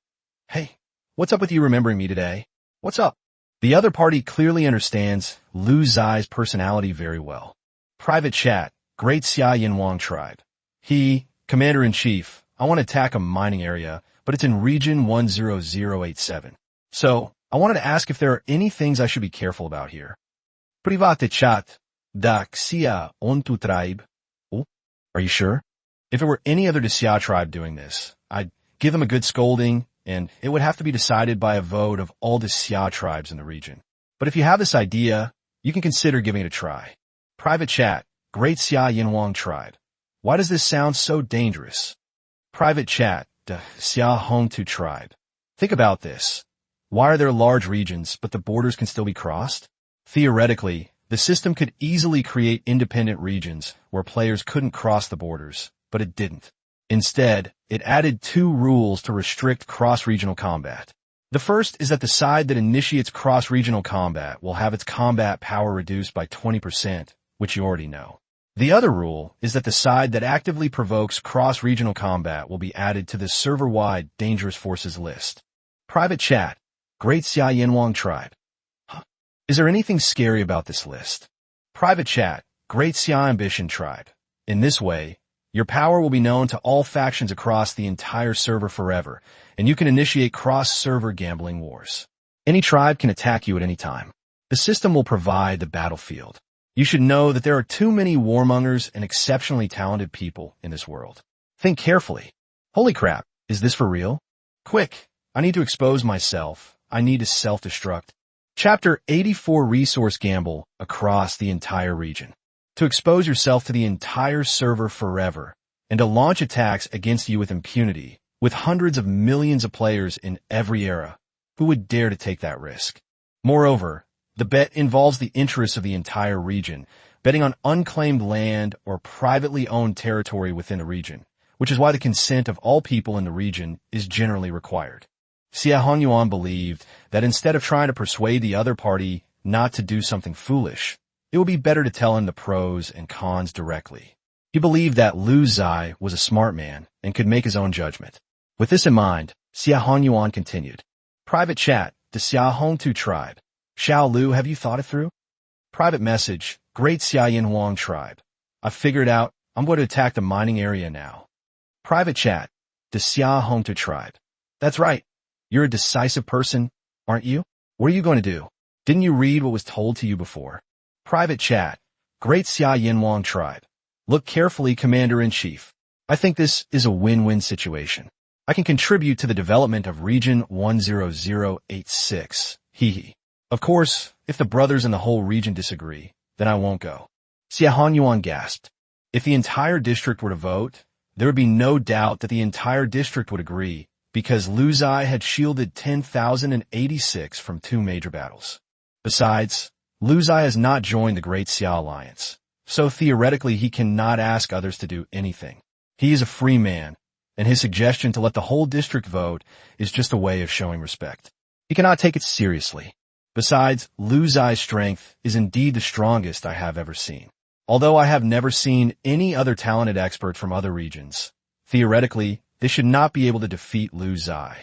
Hey, what's up with you remembering me today? What's up? The other party clearly understands Lu Ziye's personality very well. Private chat, Great Xia Yinhuang Tribe. He, commander-in-chief, I want to attack a mining area, but it's in region 10087. So, I wanted to ask if there are any things I should be careful about here. Private chat, da Xia on tu tribe. Oh, are you sure? If it were any other Xia tribe doing this, I'd give them a good scolding, and it would have to be decided by a vote of all the Xia tribes in the region. But if you have this idea, you can consider giving it a try. Private chat, Great Xia Yinhuang Tribe. Why does this sound so dangerous? Private chat, de Xia Hongtu Tribe. Think about this. Why are there large regions, but the borders can still be crossed? Theoretically, the system could easily create independent regions where players couldn't cross the borders, but it didn't. Instead, it added 2 rules to restrict cross-regional combat. The first is that the side that initiates cross-regional combat will have its combat power reduced by 20%, which you already know. The other rule is that the side that actively provokes cross-regional combat will be added to the server-wide dangerous forces list. Private chat, Great Xia Yinhuang Tribe. Huh. Is there anything scary about this list? Private chat, Great Xia Ambition Tribe. In this way, your power will be known to all factions across the entire server forever, and you can initiate cross-server gambling wars. Any tribe can attack you at any time. The system will provide the battlefield. You should know that there are too many warmongers and exceptionally talented people in this world. Think carefully. Holy crap, is this for real? Quick, I need to expose myself. I need to self-destruct. Chapter 84 Resource Gamble across the entire region. To expose yourself to the entire server forever, and to launch attacks against you with impunity, with hundreds of millions of players in every era. Who would dare to take that risk? Moreover, the bet involves the interests of the entire region, betting on unclaimed land or privately owned territory within a region, which is why the consent of all people in the region is generally required. Xie Hongyuan believed that instead of trying to persuade the other party not to do something foolish, it would be better to tell him the pros and cons directly. He believed that Lu Ziye was a smart man and could make his own judgment. With this in mind, Xie Hongyuan continued. Private chat, to Xia Hongtu Tribe. Xiao Lu, have you thought it through? Private message, Great Xia Yinhuang Tribe. I've figured out I'm going to attack the mining area now. Private chat, to Xia Hongtu Tribe. That's right. You're a decisive person, aren't you? What are you going to do? Didn't you read what was told to you before? Private chat, Great Xia Yinhuang Tribe. Look carefully, Commander-in-Chief. I think this is a win-win situation. I can contribute to the development of Region 10086. Hee hee. Of course, if the brothers in the whole region disagree, then I won't go. Xie Hanyuan gasped. If the entire district were to vote, there would be no doubt that the entire district would agree, because Lu Ziye had shielded 10,086 from two major battles. Besides, Lu Ziye has not joined the Great Xia Alliance, so theoretically he cannot ask others to do anything. He is a free man, and his suggestion to let the whole district vote is just a way of showing respect. He cannot take it seriously. Besides, Lu Ziye's strength is indeed the strongest I have ever seen. Although I have never seen any other talented expert from other regions, theoretically, they should not be able to defeat Lu Ziye.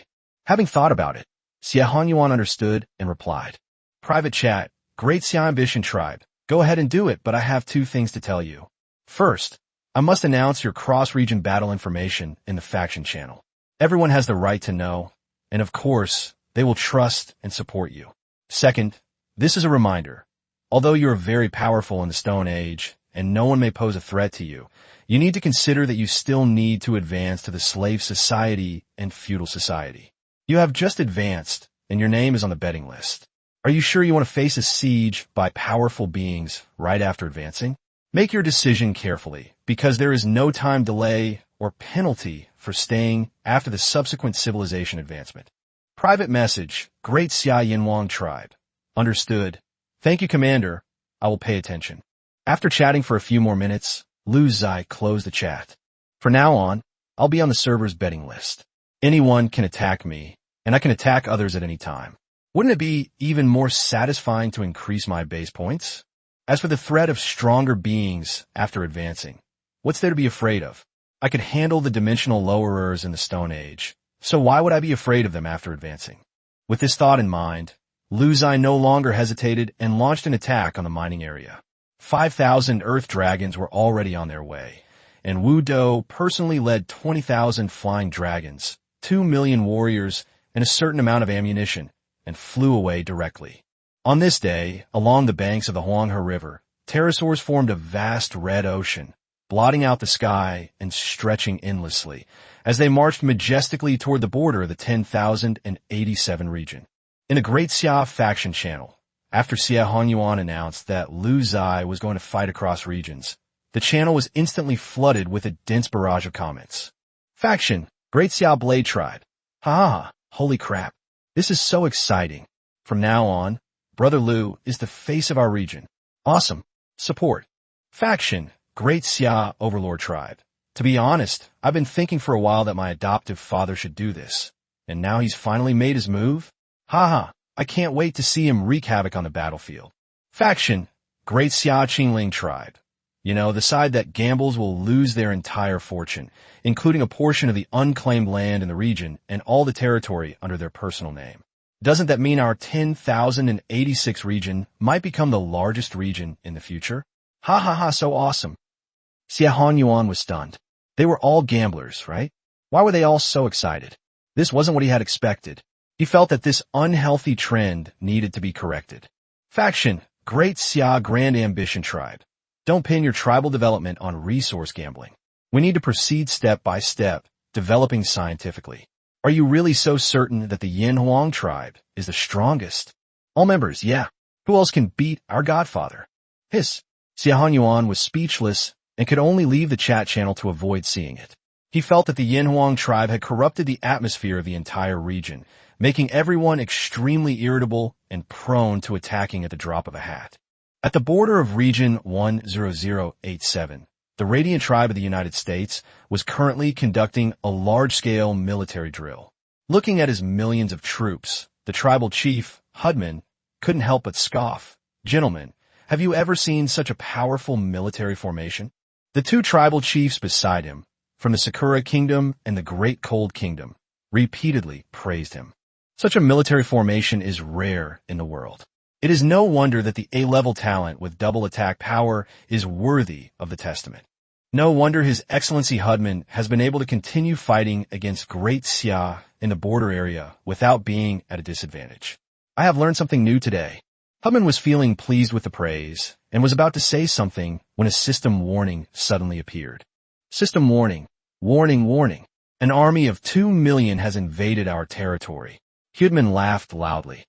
Having thought about it, Xie Hanyuan understood and replied. Private chat, Great Xia Ambition Tribe, go ahead and do it, but I have two things to tell you. First, I must announce your cross-region battle information in the faction channel. Everyone has the right to know, and of course, they will trust and support you. Second, this is a reminder. Although you are very powerful in the Stone Age, and no one may pose a threat to you, you need to consider that you still need to advance to the slave society and feudal society. You have just advanced, and your name is on the betting list. Are you sure you want to face a siege by powerful beings right after advancing? Make your decision carefully, because there is no time delay or penalty for staying after the subsequent civilization advancement. Private message, Great Xia Yinwang Tribe. Understood. Thank you, Commander. I will pay attention. After chatting for a few more minutes, Lu Ziye closed the chat. From now on, I'll be on the server's betting list. Anyone can attack me, and I can attack others at any time. Wouldn't it be even more satisfying to increase my base points? As for the threat of stronger beings after advancing, what's there to be afraid of? I could handle the dimensional lowerers in the Stone Age, so why would I be afraid of them after advancing? With this thought in mind, Lu Ziye no longer hesitated and launched an attack on the mining area. 5,000 earth dragons were already on their way, and Wu Do personally led 20,000 flying dragons, 2 million warriors, and a certain amount of ammunition, and flew away directly. On this day, along the banks of the Huanghe River, pterosaurs formed a vast red ocean, blotting out the sky and stretching endlessly, as they marched majestically toward the border of the 10,087 region. In the Great Xia faction channel, after Xie Hanyuan announced that Lu Ziye was going to fight across regions, the channel was instantly flooded with a dense barrage of comments. Faction, Great Xia Blade Tribe. Ha ha, holy crap. This is so exciting. From now on, Brother Lu is the face of our region. Awesome. Support. Faction, Great Xia Overlord Tribe. To be honest, I've been thinking for a while that my adoptive father should do this, and now he's finally made his move? Haha, I can't wait to see him wreak havoc on the battlefield. Faction, Great Xia Qingling Tribe. You know, the side that gambles will lose their entire fortune, including a portion of the unclaimed land in the region and all the territory under their personal name. Doesn't that mean our 10,086 region might become the largest region in the future? Ha ha ha, so awesome. Xie Hanyuan was stunned. They were all gamblers, right? Why were they all so excited? This wasn't what he had expected. He felt that this unhealthy trend needed to be corrected. Faction, Great Xia Grand Ambition Tribe. Don't pin your tribal development on resource gambling. We need to proceed step by step, developing scientifically. Are you really so certain that the Yin Huang tribe is the strongest? All members, yeah. Who else can beat our godfather? Hiss. Xie Hanyuan was speechless and could only leave the chat channel to avoid seeing it. He felt that the Yin Huang tribe had corrupted the atmosphere of the entire region, making everyone extremely irritable and prone to attacking at the drop of a hat. At the border of Region 10087, the Radiant Tribe of the United States was currently conducting a large-scale military drill. Looking at his millions of troops, the tribal chief, Hudman, couldn't help but scoff. Gentlemen, have you ever seen such a powerful military formation? The two tribal chiefs beside him, from the Sakura Kingdom and the Great Cold Kingdom, repeatedly praised him. Such a military formation is rare in the world. It is no wonder that the A-level talent with double attack power is worthy of the testament. No wonder His Excellency Hudman has been able to continue fighting against Great Xia in the border area without being at a disadvantage. I have learned something new today. Hudman was feeling pleased with the praise and was about to say something when a system warning suddenly appeared. System warning. Warning, warning. An army of 2 million has invaded our territory. Hyunmin laughed loudly.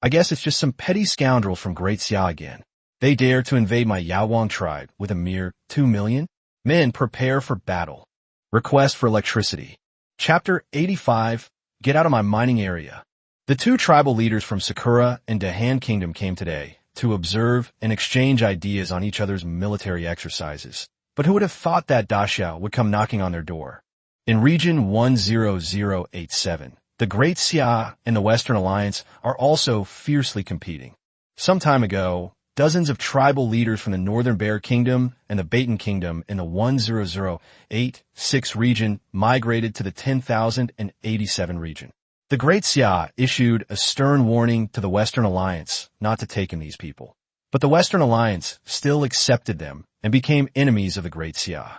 I guess it's just some petty scoundrels from Great Ziye again. They dare to invade my Yawang tribe with a mere 2 million? Men, prepare for battle. Request for electricity. Chapter 85, Get out of my mining area. The two tribal leaders from Sakura and Dahan Kingdom came today to observe and exchange ideas on each other's military exercises. But who would have thought that Daxiao would come knocking on their door? In Region 10087, the Great Ziye and the Western Alliance are also fiercely competing. Some time ago, dozens of tribal leaders from the Northern Bear Kingdom and the Baton Kingdom in the 10086 region migrated to the 10,087 region. The Great Ziye issued a stern warning to the Western Alliance not to take in these people. But the Western Alliance still accepted them and became enemies of the Great Ziye.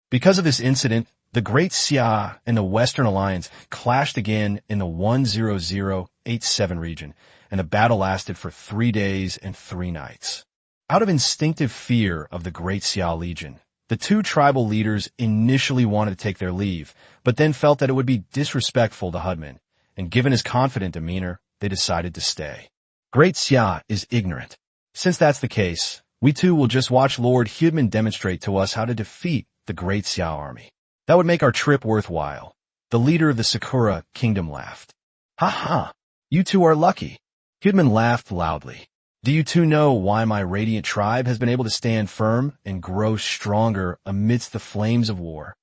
Because of this incident, the Great Ziye and the Western Alliance clashed again in the 10087 region, and the battle lasted for 3 days and 3 nights. Out of instinctive fear of the Great Ziye Legion, the two tribal leaders initially wanted to take their leave, but then felt that it would be disrespectful to Hyunmin, and given his confident demeanor, they decided to stay. Great Ziye is ignorant. Since that's the case, we too will just watch Lord Hyunmin demonstrate to us how to defeat the Great Ziye army. That would make our trip worthwhile. The leader of the Sakura Kingdom laughed. Ha ha, you two are lucky. Hyunmin laughed loudly. Do you two know why my radiant tribe has been able to stand firm and grow stronger amidst the flames of war?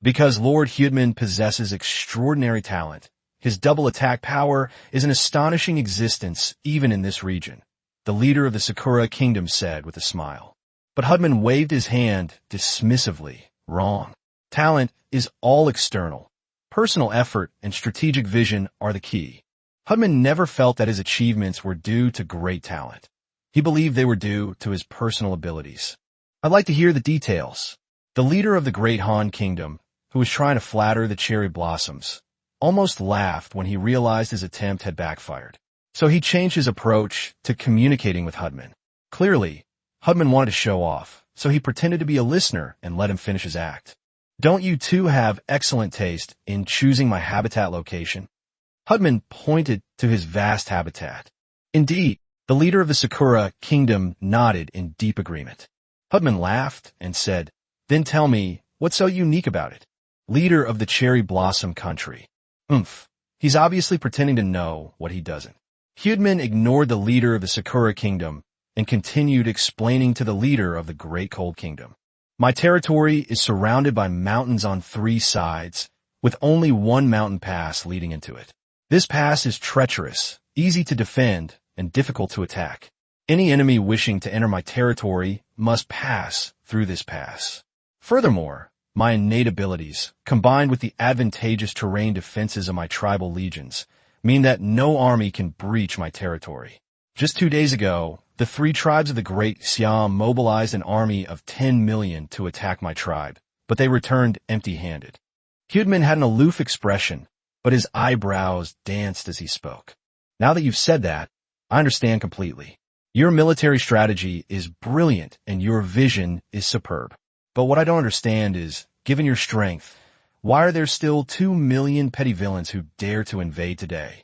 Because Lord Hyunmin possesses extraordinary talent. His double attack power is an astonishing existence even in this region, the leader of the Sakura Kingdom said with a smile. But Hyunmin waved his hand dismissively. Wrong. Talent is all external. Personal effort and strategic vision are the key. Hyunmin never felt that his achievements were due to great talent. He believed they were due to his personal abilities. I'd like to hear the details. The leader of the Great Han Kingdom, who was trying to flatter the cherry blossoms, almost laughed when he realized his attempt had backfired. So he changed his approach to communicating with Hyunmin. Clearly, Hyunmin wanted to show off, so he pretended to be a listener and let him finish his act. Don't you two have excellent taste in choosing my habitat location? Hyunmin pointed to his vast habitat. Indeed, the leader of the Sakura Kingdom nodded in deep agreement. Hyunmin laughed and said, Then tell me, what's so unique about it? Leader of the Cherry Blossom Country. He's obviously pretending to know what he doesn't. Hyunmin ignored the leader of the Sakura Kingdom and continued explaining to the leader of the Great Cold Kingdom. My territory is surrounded by mountains on 3 sides, with only one mountain pass leading into it. This pass is treacherous, easy to defend, and difficult to attack. Any enemy wishing to enter my territory must pass through this pass. Furthermore, my innate abilities, combined with the advantageous terrain defenses of my tribal legions, mean that no army can breach my territory. Just 2 days ago, the 3 tribes of the Great Ziye mobilized an army of 10 million to attack my tribe, but they returned empty-handed. Hyunmin had an aloof expression, but his eyebrows danced as he spoke. Now that you've said that, I understand completely. Your military strategy is brilliant and your vision is superb. But what I don't understand is, given your strength, why are there still 2 million petty villains who dare to invade today?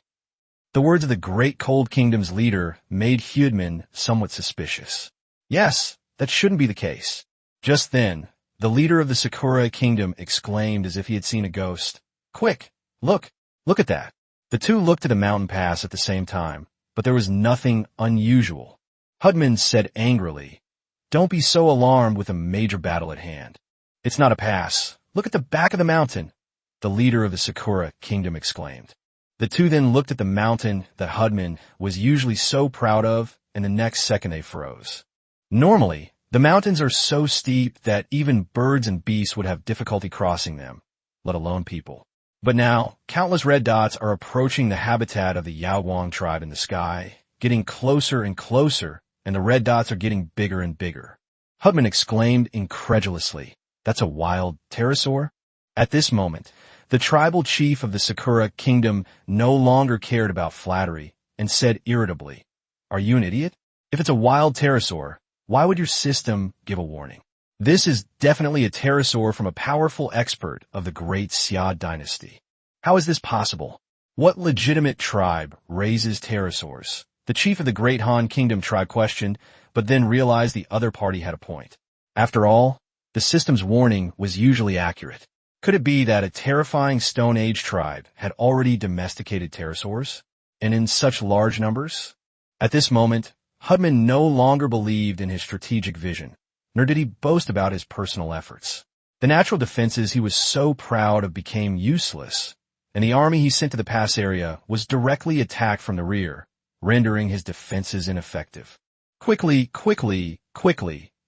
The words of the Great Cold Kingdom's leader made Hyunmin somewhat suspicious. Yes, that shouldn't be the case. Just then, the leader of the Sakura Kingdom exclaimed as if he had seen a ghost. Quick, look at that. The two looked at the mountain pass at the same time, but there was nothing unusual. Hyunmin said angrily, Don't be so alarmed with a major battle at hand. It's not a pass. Look at the back of the mountain, the leader of the Sakura Kingdom exclaimed. The two then looked at the mountain that Hyunmin was usually so proud of, and the next second they froze. Normally, the mountains are so steep that even birds and beasts would have difficulty crossing them, let alone people. But now, countless red dots are approaching the habitat of the Yawang tribe in the sky, getting closer and closer, and the red dots are getting bigger and bigger. Hyunmin exclaimed incredulously, That's a wild pterosaur? At this moment, the tribal chief of the Sakura Kingdom no longer cared about flattery and said irritably, Are you an idiot? If it's a wild pterosaur, why would your system give a warning? This is definitely a pterosaur from a powerful expert of the Great Xia dynasty. How is this possible? What legitimate tribe raises pterosaurs? The chief of the Great Han Kingdom tribe questioned, but then realized the other party had a point. After all, the system's warning was usually accurate. Could it be that a terrifying Stone Age tribe had already domesticated pterosaurs? And in such large numbers? At this moment, Hudman no longer believed in his strategic vision, nor did he boast about his personal efforts. The natural defenses he was so proud of became useless, and the army he sent to the pass area was directly attacked from the rear, rendering his defenses ineffective. Quickly,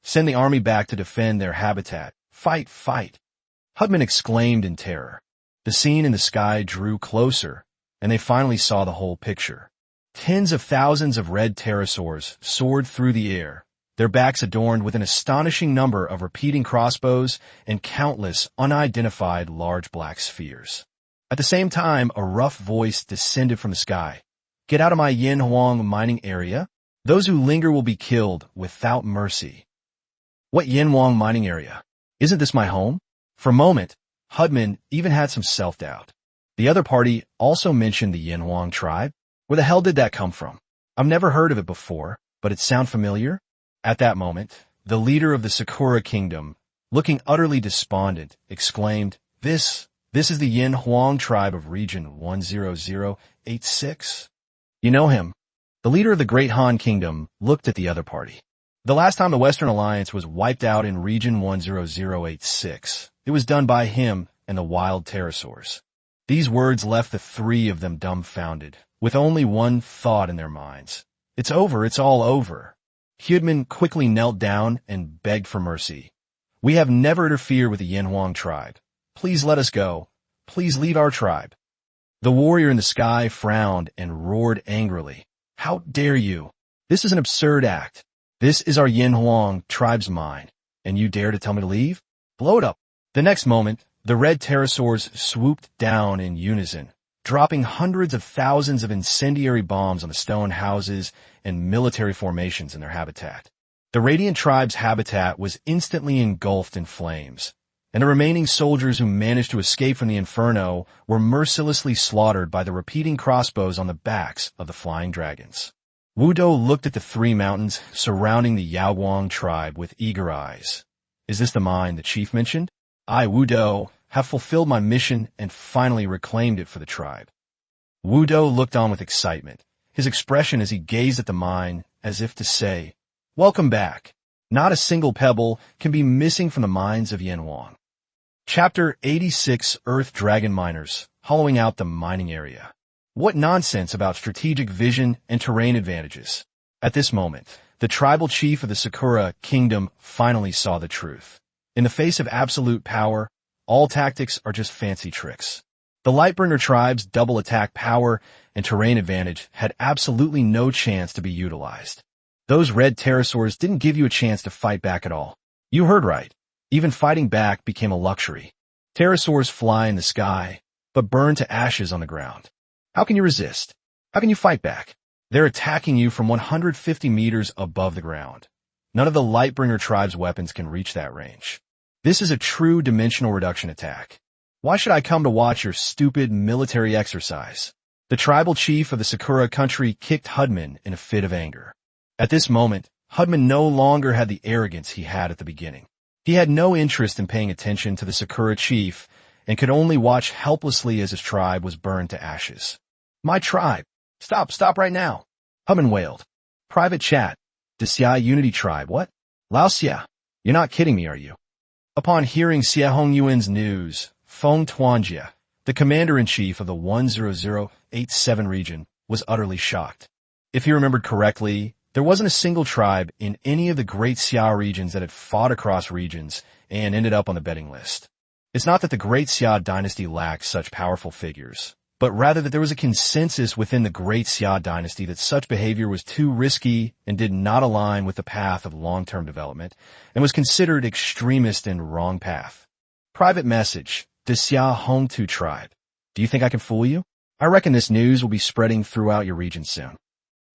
send the army back to defend their habitat. Fight, fight! Hudman exclaimed in terror. The scene in the sky drew closer, and they finally saw the whole picture. Tens of thousands of red pterosaurs soared through the air, their backs adorned with an astonishing number of repeating crossbows and countless unidentified large black spheres. At the same time, a rough voice descended from the sky. Get out of my Yin Huang mining area. Those who linger will be killed without mercy. What Yin Huang mining area? Isn't this my home? For a moment, Hudman even had some self-doubt. The other party also mentioned the Yin Huang tribe. Where the hell did that come from? I've never heard of it before, but it sound familiar? At that moment, the leader of the Sakura Kingdom, looking utterly despondent, exclaimed, This is the Yin Huang tribe of region 10086. You know him. The leader of the Great Han Kingdom looked at the other party. The last time the Western Alliance was wiped out in region 10086, it was done by him and the wild pterosaurs. These words left the three of them dumbfounded, with only one thought in their minds. It's over, it's all over. Hudman quickly knelt down and begged for mercy. We have never interfered with the Yin Huang tribe. Please let us go. Please leave our tribe. The warrior in the sky frowned and roared angrily. How dare you? This is an absurd act. This is our Yin Huang tribe's mine, and you dare to tell me to leave? Blow it up. The next moment, the red pterosaurs swooped down in unison, dropping hundreds of thousands of incendiary bombs on the stone houses and military formations in their habitat. The Radiant tribe's habitat was instantly engulfed in flames, and the remaining soldiers who managed to escape from the inferno were mercilessly slaughtered by the repeating crossbows on the backs of the flying dragons. Wudo looked at the three mountains surrounding the Yaoguang tribe with eager eyes. Is this the mine the chief mentioned? I, Wudo, have fulfilled my mission and finally reclaimed it for the tribe. Wudo looked on with excitement, his expression as he gazed at the mine as if to say, Welcome back. Not a single pebble can be missing from the mines of Yin Huang. Chapter 86 Earth Dragon Miners, hollowing out the mining area. What nonsense about strategic vision and terrain advantages. At this moment, the tribal chief of the Sakura Kingdom finally saw the truth. In the face of absolute power, all tactics are just fancy tricks. The Lightbringer tribe's double attack power and terrain advantage had absolutely no chance to be utilized. Those red pterosaurs didn't give you a chance to fight back at all. You heard right. Even fighting back became a luxury. Pterosaurs fly in the sky, but burn to ashes on the ground. How can you resist? How can you fight back? They're attacking you from 150 meters above the ground. None of the Lightbringer tribe's weapons can reach that range. This is a true dimensional reduction attack. Why should I come to watch your stupid military exercise? The tribal chief of the Sakura country kicked Hudman in a fit of anger. At this moment, Hudman no longer had the arrogance he had at the beginning. He had no interest in paying attention to the Sakura chief and could only watch helplessly as his tribe was burned to ashes. My tribe! Stop right now! Hudman wailed. Private chat. The Ziye Unity tribe, what? Lao Xia, you're not kidding me, are you? Upon hearing Xie Hongyuan's news, Feng Tuanjie, the commander-in-chief of the 10087 region, was utterly shocked. If he remembered correctly, there wasn't a single tribe in any of the Great Xia regions that had fought across regions and ended up on the betting list. It's not that the Great Xia dynasty lacked such powerful figures, but rather that there was a consensus within the Great Xia dynasty that such behavior was too risky and did not align with the path of long-term development, and was considered extremist and wrong path. Private message. The Xia Hongtu tribe. Do you think I can fool you? I reckon this news will be spreading throughout your region soon.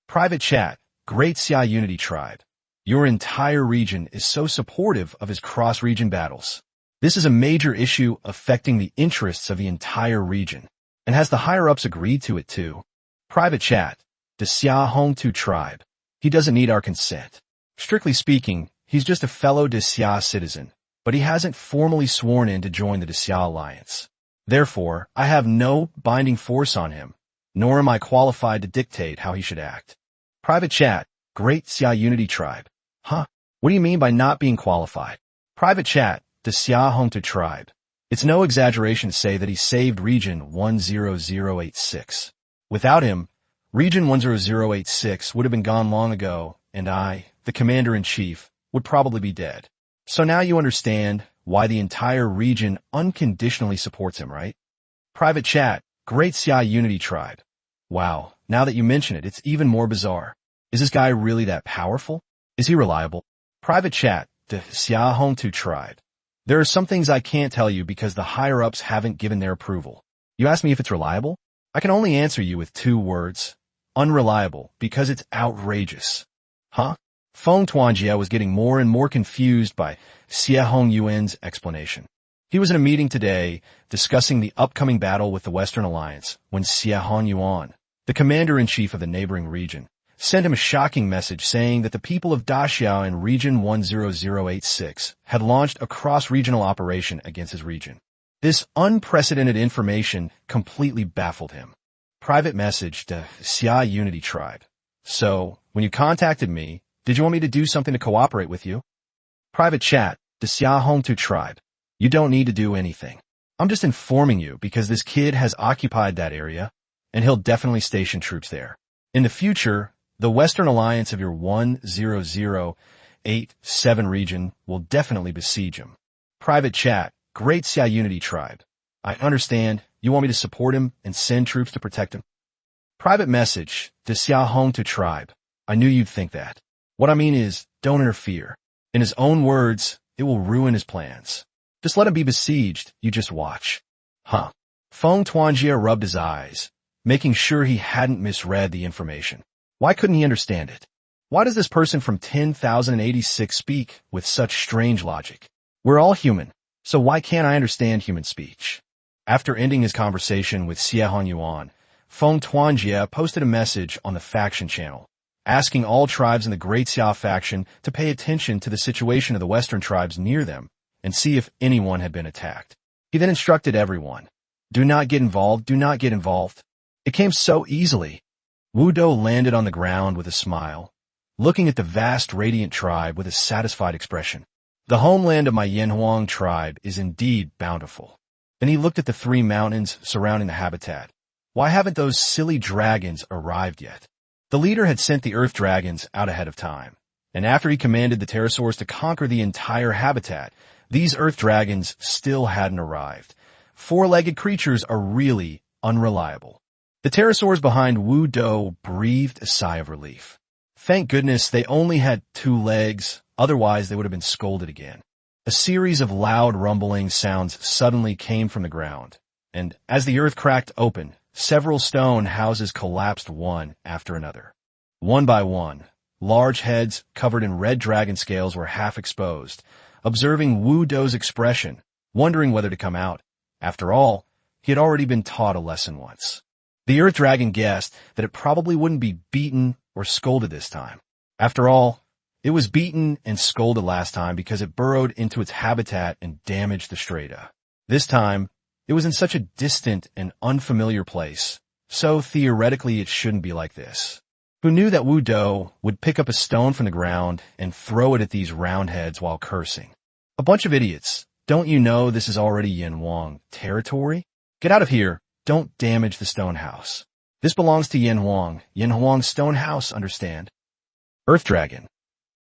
Private chat. Great Xia Unity tribe. Your entire region is so supportive of his cross-region battles. This is a major issue affecting the interests of the entire region. And has the higher-ups agreed to it too? Private chat. The Ziye tribe. He doesn't need our consent. Strictly speaking, he's just a fellow Ziye citizen, but he hasn't formally sworn in to join the Ziye alliance. Therefore, I have no binding force on him, nor am I qualified to dictate how he should act. Private chat. Great Ziye Unity tribe. Huh? What do you mean by not being qualified? Private chat. The Ziye tribe. It's no exaggeration to say that he saved Region 10086. Without him, Region 10086 would have been gone long ago, and I, the Commander-in-Chief, would probably be dead. So now you understand why the entire region unconditionally supports him, right? Private chat. Great Ziye Unity tribe. Wow, now that you mention it, it's even more bizarre. Is this guy really that powerful? Is he reliable? Private chat. The Ziye tribe. There are some things I can't tell you because the higher-ups haven't given their approval. You ask me if it's reliable? I can only answer you with 2 words. Unreliable, because it's outrageous. Huh? Feng Tuanjie was getting more and more confused by Ziye Hongyuan's explanation. He was in a meeting today discussing the upcoming battle with the Western Alliance when Ziye Hongyuan, the commander-in-chief of the neighboring region, sent him a shocking message saying that the people of Daxiao in Region 10086 had launched a cross-regional operation against his region. This unprecedented information completely baffled him. Private message to Ziye Unity tribe. So, when you contacted me, did you want me to do something to cooperate with you? Private chat. The Ziye tribe. You don't need to do anything. I'm just informing you because this kid has occupied that area, and he'll definitely station troops there. In the future, the Western Alliance of your 10087 region will definitely besiege him. Private chat. Great Ziye Unity tribe. I understand. You want me to support him and send troops to protect him? Private message. The Ziye tribe. I knew you'd think that. What I mean is, don't interfere. In his own words, it will ruin his plans. Just let him be besieged. You just watch. Huh. Feng Tuanjie rubbed his eyes, making sure he hadn't misread the information. Why couldn't he understand it? Why does this person from 10,086 speak with such strange logic? We're all human, so why can't I understand human speech? After ending his conversation with Ziye Hongyuan, Feng Tuanjie posted a message on the faction channel, asking all tribes in the Great Ziye faction to pay attention to the situation of the Western tribes near them and see if anyone had been attacked. He then instructed everyone, do not get involved, do not get involved. It came so easily. Wu Dou landed on the ground with a smile, looking at the vast radiant tribe with a satisfied expression. The homeland of my Yanhuang tribe is indeed bountiful. Then he looked at the 3 mountains surrounding the habitat. Why haven't those silly dragons arrived yet? The leader had sent the earth dragons out ahead of time, and after he commanded the pterosaurs to conquer the entire habitat, these earth dragons still hadn't arrived. 4-legged creatures are really unreliable. The pterosaurs behind Wu Dou breathed a sigh of relief. Thank goodness they only had 2 legs, otherwise they would have been scolded again. A series of loud rumbling sounds suddenly came from the ground, and as the earth cracked open, several stone houses collapsed one after another. One by one, large heads covered in red dragon scales were half exposed, observing Wu Dou's expression, wondering whether to come out. After all, he had already been taught a lesson once. The earth dragon guessed that it probably wouldn't be beaten or scolded this time. After all, it was beaten and scolded last time because it burrowed into its habitat and damaged the strata. This time, it was in such a distant and unfamiliar place, so theoretically it shouldn't be like this. Who knew that Wu Dou would pick up a stone from the ground and throw it at these roundheads while cursing? A bunch of idiots. Don't you know this is already Yanhuang territory? Get out of here. Don't damage the stone house. This belongs to Yanhuang. Yanhuang's stone house, understand? Earth Dragon.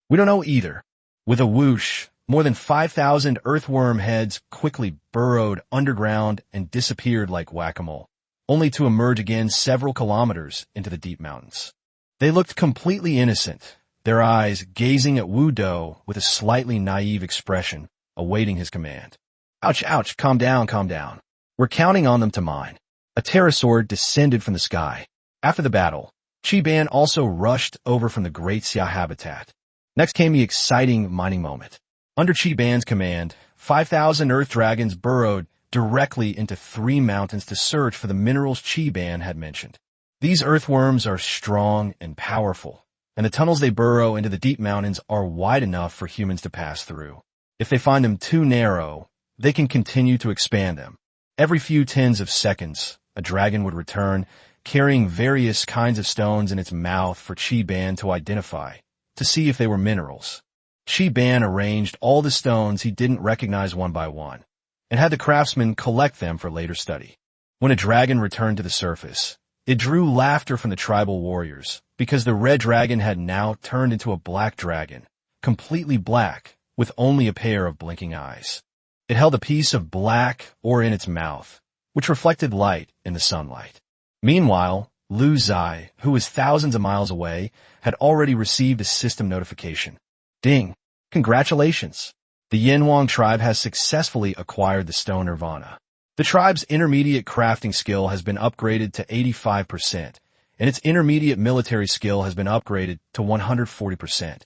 We don't know either. With a whoosh, more than 5,000 earthworm heads quickly burrowed underground and disappeared like whack-a-mole, only to emerge again several kilometers into the deep mountains. They looked completely innocent, their eyes gazing at Wu Dou with a slightly naive expression, awaiting his command. Ouch, ouch, calm down, calm down. We're counting on them to mine. A pterosaur descended from the sky. After the battle, Chi Ban also rushed over from the Great Ziye habitat. Next came the exciting mining moment. Under Chi Ban's command, 5,000 Earth Dragons burrowed directly into 3 mountains to search for the minerals Chi Ban had mentioned. These earthworms are strong and powerful, and the tunnels they burrow into the deep mountains are wide enough for humans to pass through. If they find them too narrow, they can continue to expand them. Every few tens of seconds, a dragon would return, carrying various kinds of stones in its mouth for Chi Ban to identify, to see if they were minerals. Chi Ban arranged all the stones he didn't recognize one by one, and had the craftsmen collect them for later study. When a dragon returned to the surface, it drew laughter from the tribal warriors, because the red dragon had now turned into a black dragon, completely black, with only a pair of blinking eyes. It held a piece of black ore in its mouth, which reflected light in the sunlight. Meanwhile, Ziye, who was thousands of miles away, had already received a system notification. Ding! Congratulations! The Yanwang tribe has successfully acquired the stone nirvana. The tribe's intermediate crafting skill has been upgraded to 85%, and its intermediate military skill has been upgraded to 140%.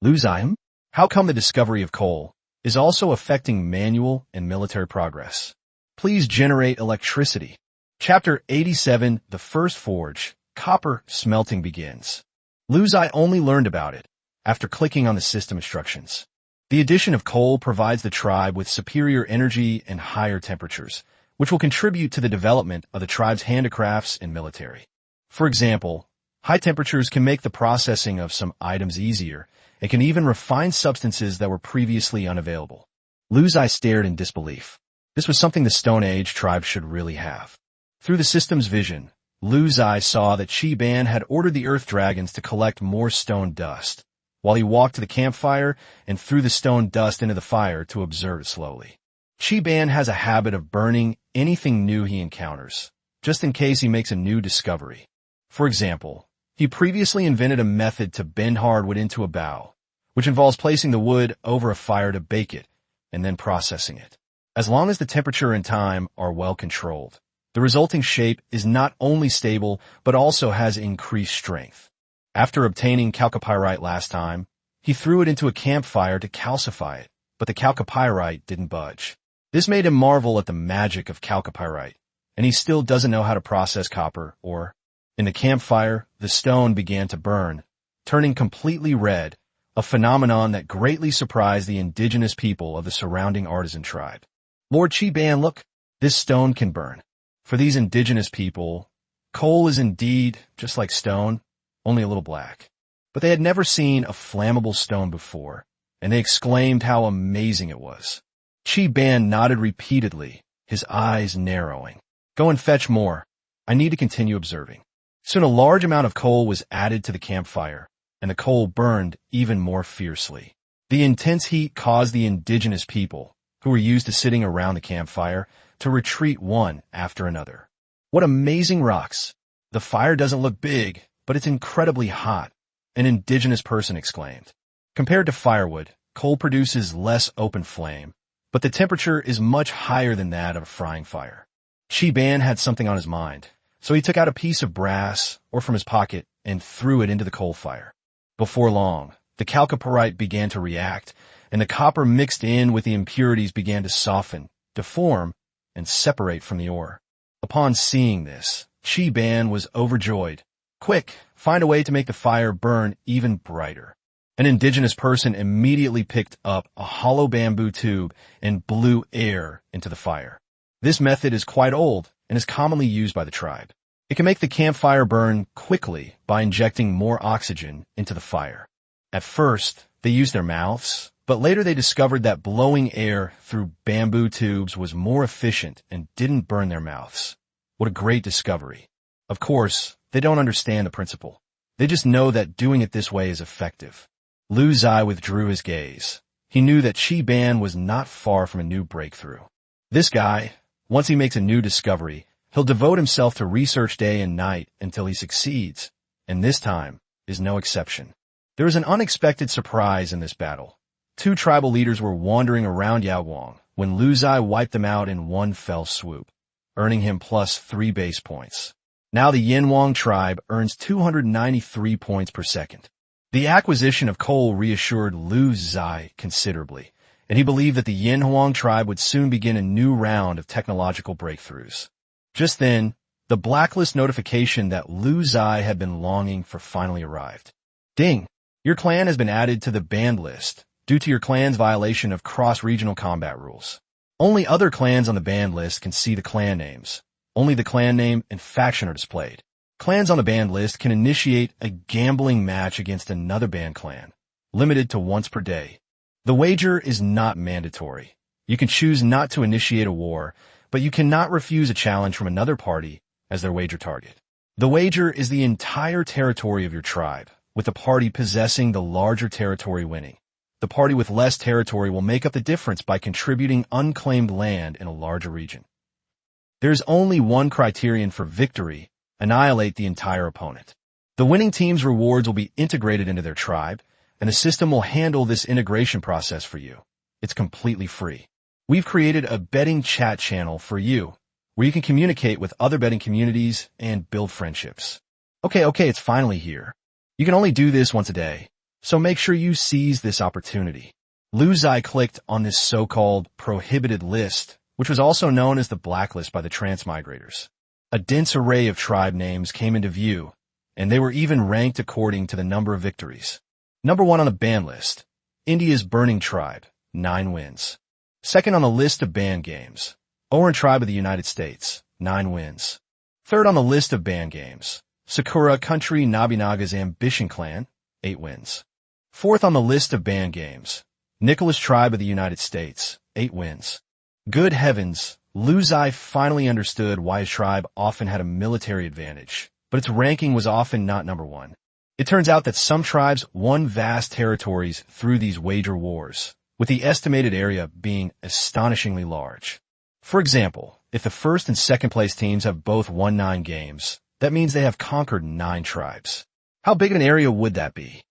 Ziye, how come the discovery of coal is also affecting manual and military progress? Please generate electricity. Chapter 87, The First Forge, Copper Smelting begins. Ziye only learned about it after clicking on the system instructions. The addition of coal provides the tribe with superior energy and higher temperatures, which will contribute to the development of the tribe's handicrafts and military. For example, high temperatures can make the processing of some items easier and can even refine substances that were previously unavailable. Ziye stared in disbelief. This was something the Stone Age tribe should really have. Through the system's vision, Ziye saw that Chi Ban had ordered the Earth Dragons to collect more stone dust, while he walked to the campfire and threw the stone dust into the fire to observe it slowly. Chi Ban has a habit of burning anything new he encounters, just in case he makes a new discovery. For example, he previously invented a method to bend hardwood into a bough, which involves placing the wood over a fire to bake it, and then processing it. As long as the temperature and time are well controlled, the resulting shape is not only stable, but also has increased strength. After obtaining chalcopyrite last time, he threw it into a campfire to calcify it, but the chalcopyrite didn't budge. This made him marvel at the magic of chalcopyrite, and he still doesn't know how to process copper ore. In the campfire, the stone began to burn, turning completely red, a phenomenon that greatly surprised the indigenous people of the surrounding artisan tribe. Lord Chi Ban, look, this stone can burn. For these indigenous people, coal is indeed just like stone, only a little black. But they had never seen a flammable stone before, and they exclaimed how amazing it was. Chi Ban nodded repeatedly, his eyes narrowing. Go and fetch more. I need to continue observing. Soon a large amount of coal was added to the campfire, and the coal burned even more fiercely. The intense heat caused the indigenous people, who were used to sitting around the campfire, to retreat one after another. What amazing rocks! The fire doesn't look big, but it's incredibly hot, an indigenous person exclaimed. Compared to firewood, coal produces less open flame, but the temperature is much higher than that of a frying fire. Chi Ban had something on his mind, so he took out a piece of brass or from his pocket and threw it into the coal fire. Before long, the chalcopyrite began to react, and the copper mixed in with the impurities began to soften, deform, and separate from the ore. Upon seeing this, Chi Ban was overjoyed. Quick, find a way to make the fire burn even brighter. An indigenous person immediately picked up a hollow bamboo tube and blew air into the fire. This method is quite old and is commonly used by the tribe. It can make the campfire burn quickly by injecting more oxygen into the fire. At first, they used their mouths, but later they discovered that blowing air through bamboo tubes was more efficient and didn't burn their mouths. What a great discovery. Of course, they don't understand the principle. They just know that doing it this way is effective. Ziye withdrew his gaze. He knew that Chi Ban was not far from a new breakthrough. This guy, once he makes a new discovery, he'll devote himself to research day and night until he succeeds, and this time is no exception. There was an unexpected surprise in this battle. 2 tribal leaders were wandering around Yanwang when Ziye wiped them out in one fell swoop, earning him plus 3 base points. Now the Yanwang tribe earns 293 points per second. The acquisition of coal reassured Lu Zai considerably, and he believed that the Yin Huang tribe would soon begin a new round of technological breakthroughs. Just then, the blacklist notification that Lu Zai had been longing for finally arrived. Ding! Your clan has been added to the banned list due to your clan's violation of cross-regional combat rules. Only other clans on the banned list can see the clan names. Only the clan name and faction are displayed. Clans on the banned list can initiate a gambling match against another banned clan, limited to once per day. The wager is not mandatory. You can choose not to initiate a war, but you cannot refuse a challenge from another party as their wager target. The wager is the entire territory of your tribe, with the party possessing the larger territory winning. The party with less territory will make up the difference by contributing unclaimed land in a larger region. There is only one criterion for victory: annihilate the entire opponent. The winning team's rewards will be integrated into their tribe, and the system will handle this integration process for you. It's completely free. We've created a betting chat channel for you, where you can communicate with other betting communities and build friendships. Okay, it's finally here. You can only do this once a day, so make sure you seize this opportunity. Lu Zai clicked on this so-called prohibited list, which was also known as the blacklist by the transmigrators. A dense array of tribe names came into view, and they were even ranked according to the number of victories. Number 1 on the ban list, India's Burning Tribe, 9 wins. Second on the list of banned games, Oran Tribe of the United States, 9 wins. Third on the list of banned games, Sakura Country Nobunaga's Ambition Clan, 8 wins. Fourth on the list of banned games, Nicholas Tribe of the United States, 8 wins. Good heavens, Lu Zai finally understood why his tribe often had a military advantage, but its ranking was often not number 1. It turns out that some tribes won vast territories through these wager wars, with the estimated area being astonishingly large. For example, if the first and second place teams have both won 9 games, that means they have conquered 9 tribes. How big an area would that be?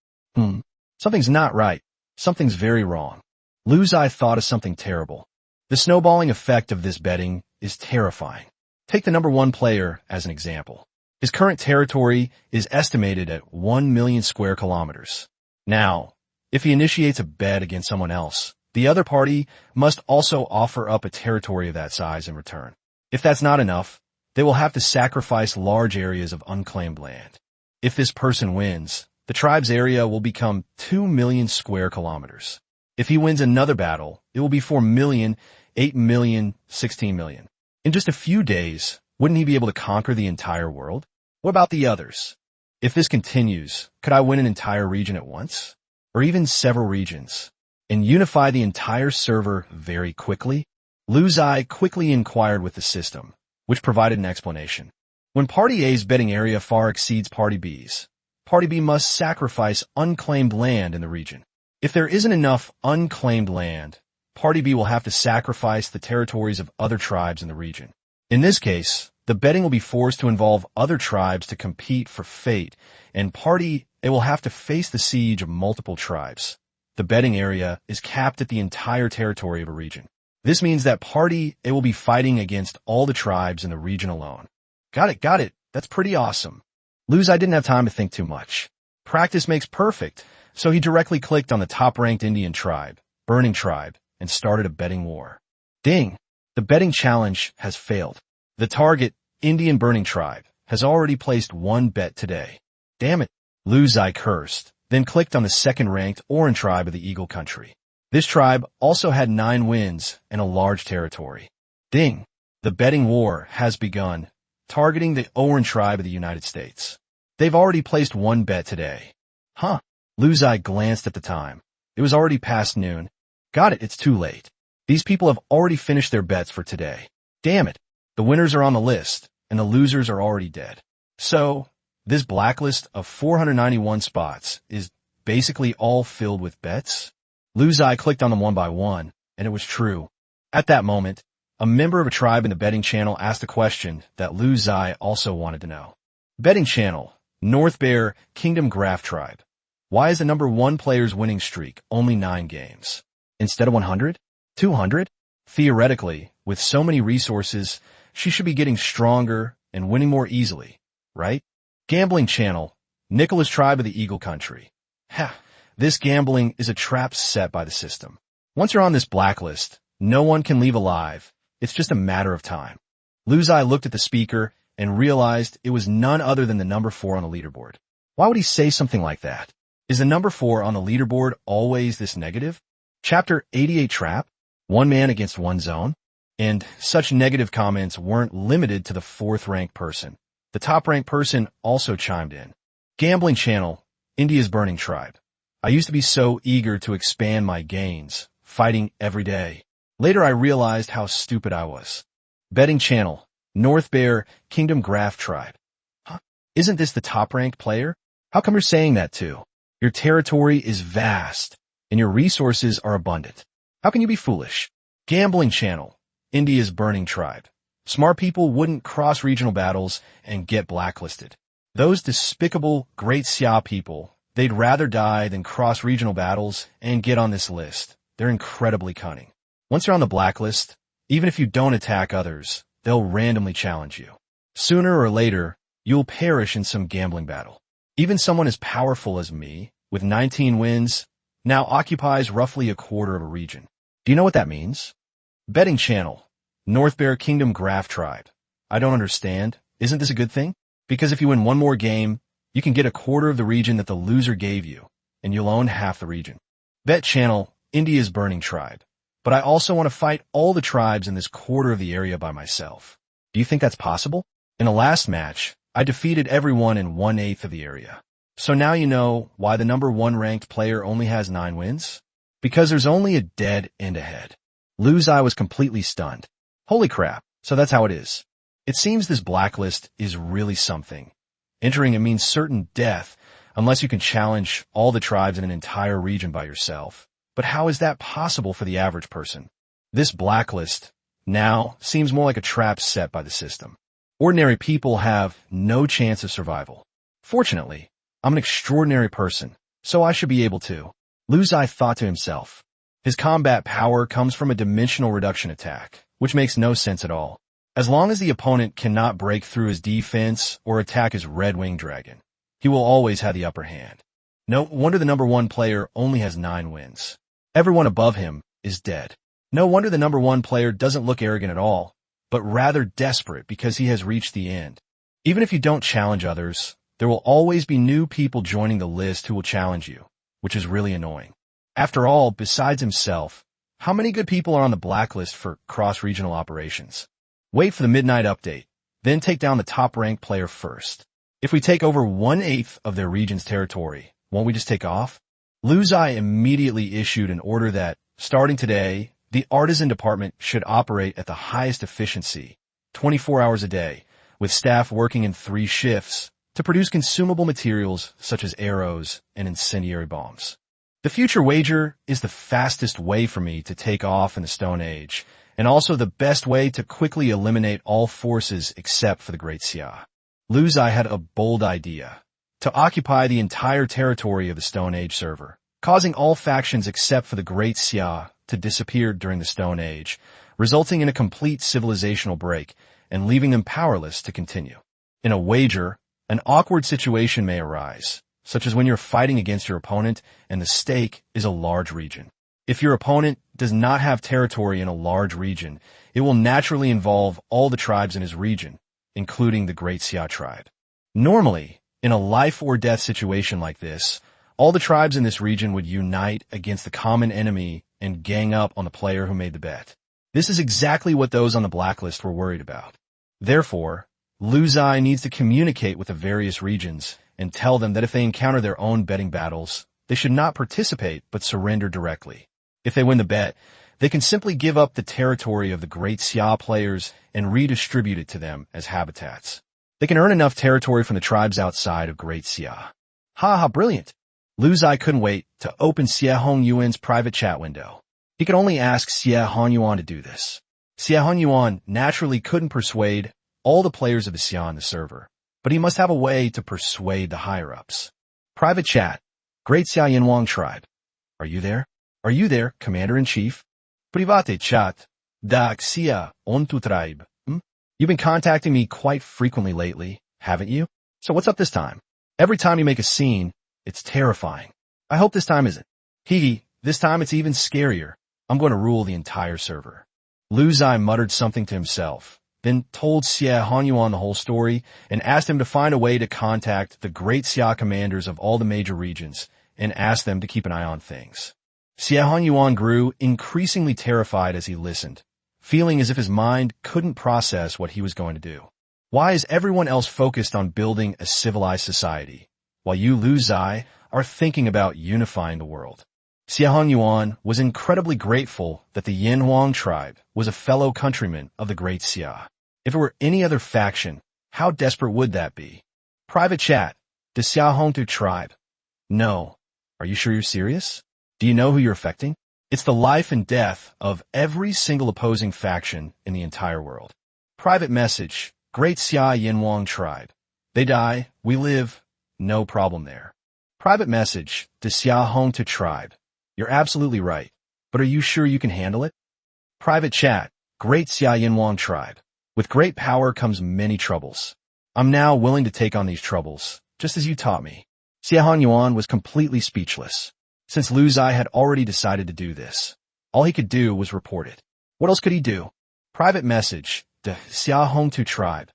Something's not right. Something's very wrong. Lu Zai thought of something terrible. The snowballing effect of this betting is terrifying. Take the number 1 player as an example. His current territory is estimated at 1 million square kilometers. Now, if he initiates a bet against someone else, the other party must also offer up a territory of that size in return. If that's not enough, they will have to sacrifice large areas of unclaimed land. If this person wins, the tribe's area will become 2 million square kilometers. If he wins another battle, it will be 4 million, 8 million, 16 million. In just a few days, wouldn't he be able to conquer the entire world? What about the others? If this continues, could I win an entire region at once? Or even several regions? And unify the entire server very quickly? Lu Zai quickly inquired with the system, which provided an explanation. When Party A's betting area far exceeds Party B's, Party B must sacrifice unclaimed land in the region. If there isn't enough unclaimed land, Party B will have to sacrifice the territories of other tribes in the region. In this case, the betting will be forced to involve other tribes to compete for fate, and Party A will have to face the siege of multiple tribes. The betting area is capped at the entire territory of a region. This means that Party A will be fighting against all the tribes in the region alone. Got it. That's pretty awesome. Lu Zai didn't have time to think too much. Practice makes perfect, so he directly clicked on the top-ranked Indian tribe, Burning Tribe, and started a betting war. Ding! The betting challenge has failed. The target, Indian Burning Tribe, has already placed 1 bet today. Damn it! Lu Zai cursed, then clicked on the second-ranked Oran Tribe of the Eagle Country. This tribe also had 9 wins and a large territory. Ding! The betting war has begun, targeting the Oran Tribe of the United States. They've already placed 1 bet today. Huh? Lu Zai glanced at the time. It was already past noon. Got it, it's too late. These people have already finished their bets for today. Damn it. The winners are on the list, and the losers are already dead. So, this blacklist of 491 spots is basically all filled with bets? Lu Zai clicked on them one by one, and it was true. At that moment, a member of a tribe in the betting channel asked a question that Lu Zai also wanted to know. Betting channel, North Bear Kingdom Graph Tribe. Why is the number 1 player's winning streak only 9 games? Instead of 100? 200? Theoretically, with so many resources, she should be getting stronger and winning more easily, right? Gambling channel, Nicholas Tribe of the Eagle Country. Ha! This gambling is a trap set by the system. Once you're on this blacklist, no one can leave alive. It's just a matter of time. Ziye looked at the speaker and realized it was none other than the number 4 on the leaderboard. Why would he say something like that? Is the number 4 on the leaderboard always this negative? Chapter 88 Trap? One man against one zone? And such negative comments weren't limited to the 4th ranked person. The top ranked person also chimed in. Gambling channel, India's burning tribe. I used to be so eager to expand my gains, fighting every day. Later I realized how stupid I was. Betting channel, North Bear, Kingdom Graph tribe. Huh? Isn't this the top ranked player? How come you're saying that too? Your territory is vast, and your resources are abundant. How can you be foolish? Gambling channel, India's burning tribe. Smart people wouldn't cross regional battles and get blacklisted. Those despicable Great Xia people, they'd rather die than cross regional battles and get on this list. They're incredibly cunning. Once you're on the blacklist, even if you don't attack others, they'll randomly challenge you. Sooner or later, you'll perish in some gambling battle. Even someone as powerful as me, with 19 wins, now occupies roughly a quarter of a region. Do you know what that means? Betting channel, North Bear Kingdom Graph tribe. I don't understand. Isn't this a good thing? Because if you win one more game, you can get a quarter of the region that the loser gave you, and you'll own half the region. Bet channel, India's burning tribe. But I also want to fight all the tribes in this quarter of the area by myself. Do you think that's possible? In the last match, I defeated everyone in 1/8 of the area. So now you know why the number 1 ranked player only has 9 wins? Because there's only a dead end ahead. Ziye was completely stunned. Holy crap, so that's how it is. It seems this blacklist is really something. Entering it means certain death, unless you can challenge all the tribes in an entire region by yourself. But how is that possible for the average person? This blacklist now seems more like a trap set by the system. Ordinary people have no chance of survival. Fortunately, I'm an extraordinary person, so I should be able to. Ziye thought to himself. His combat power comes from a dimensional reduction attack, which makes no sense at all. As long as the opponent cannot break through his defense or attack his red-winged dragon, he will always have the upper hand. No wonder the number 1 player only has 9 wins. Everyone above him is dead. No wonder the number 1 player doesn't look arrogant at all, but rather desperate because he has reached the end. Even if you don't challenge others, there will always be new people joining the list who will challenge you, which is really annoying. After all, besides himself, how many good people are on the blacklist for cross-regional operations? Wait for the midnight update, then take down the top-ranked player first. If we take over 1/8 of their region's territory, won't we just take off? Ziye immediately issued an order that, starting today, the artisan department should operate at the highest efficiency, 24 hours a day, with staff working in 3 shifts to produce consumable materials such as arrows and incendiary bombs. The future wager is the fastest way for me to take off in the Stone Age, and also the best way to quickly eliminate all forces except for the Great Xia. Ziye had a bold idea: to occupy the entire territory of the Stone Age server, causing all factions except for the Great Xia to disappear during the Stone Age, resulting in a complete civilizational break and leaving them powerless to continue. In a wager, an awkward situation may arise, such as when you're fighting against your opponent and the stake is a large region. If your opponent does not have territory in a large region, it will naturally involve all the tribes in his region, including the Great Xia tribe. Normally, in a life or death situation like this, all the tribes in this region would unite against the common enemy and gang up on the player who made the bet. This is exactly what those on the blacklist were worried about. Therefore, Ziye needs to communicate with the various regions and tell them that if they encounter their own betting battles, they should not participate but surrender directly. If they win the bet, they can simply give up the territory of the Great Xia players and redistribute it to them as habitats. They can earn enough territory from the tribes outside of Great Xia. Ha, brilliant! Ziye couldn't wait to open Xie Hongyuan's private chat window. He could only ask Xie Hongyuan to do this. Xie Hongyuan naturally couldn't persuade all the players of the Xia on the server, but he must have a way to persuade the higher-ups. Private chat. Great Xia Yanwang tribe. Are you there? Are you there, Commander-in-Chief? Private chat. Da Xia on tu tribe. You've been contacting me quite frequently lately, haven't you? So what's up this time? Every time you make a scene, it's terrifying. I hope this time isn't. This time it's even scarier. I'm going to rule the entire server. Lu Zai muttered something to himself, then told Xie Hanyuan the whole story and asked him to find a way to contact the great Xia commanders of all the major regions and ask them to keep an eye on things. Xie Hanyuan grew increasingly terrified as he listened, feeling as if his mind couldn't process what he was going to do. Why is everyone else focused on building a civilized society, while you, Lu Zai, are thinking about unifying the world? Xie Hanyuan was incredibly grateful that the Yinhuang tribe was a fellow countryman of the great Xia. If it were any other faction, how desperate would that be? Private chat. The Xia Hongtu tribe. No. Are you sure you're serious? Do you know who you're affecting? It's the life and death of every single opposing faction in the entire world. Private message. Great Xia Yinhuang tribe. They die, we live, no problem there. Private message. The Xia Hongtu tribe. You're absolutely right, but are you sure you can handle it? Private chat. Great Xia Yinhuang tribe. With great power comes many troubles. I'm now willing to take on these troubles, just as you taught me. Xie Hanyuan was completely speechless. Since Lu Zai had already decided to do this, all he could do was report it. What else could he do? Private message. The Xia Hongtu tribe.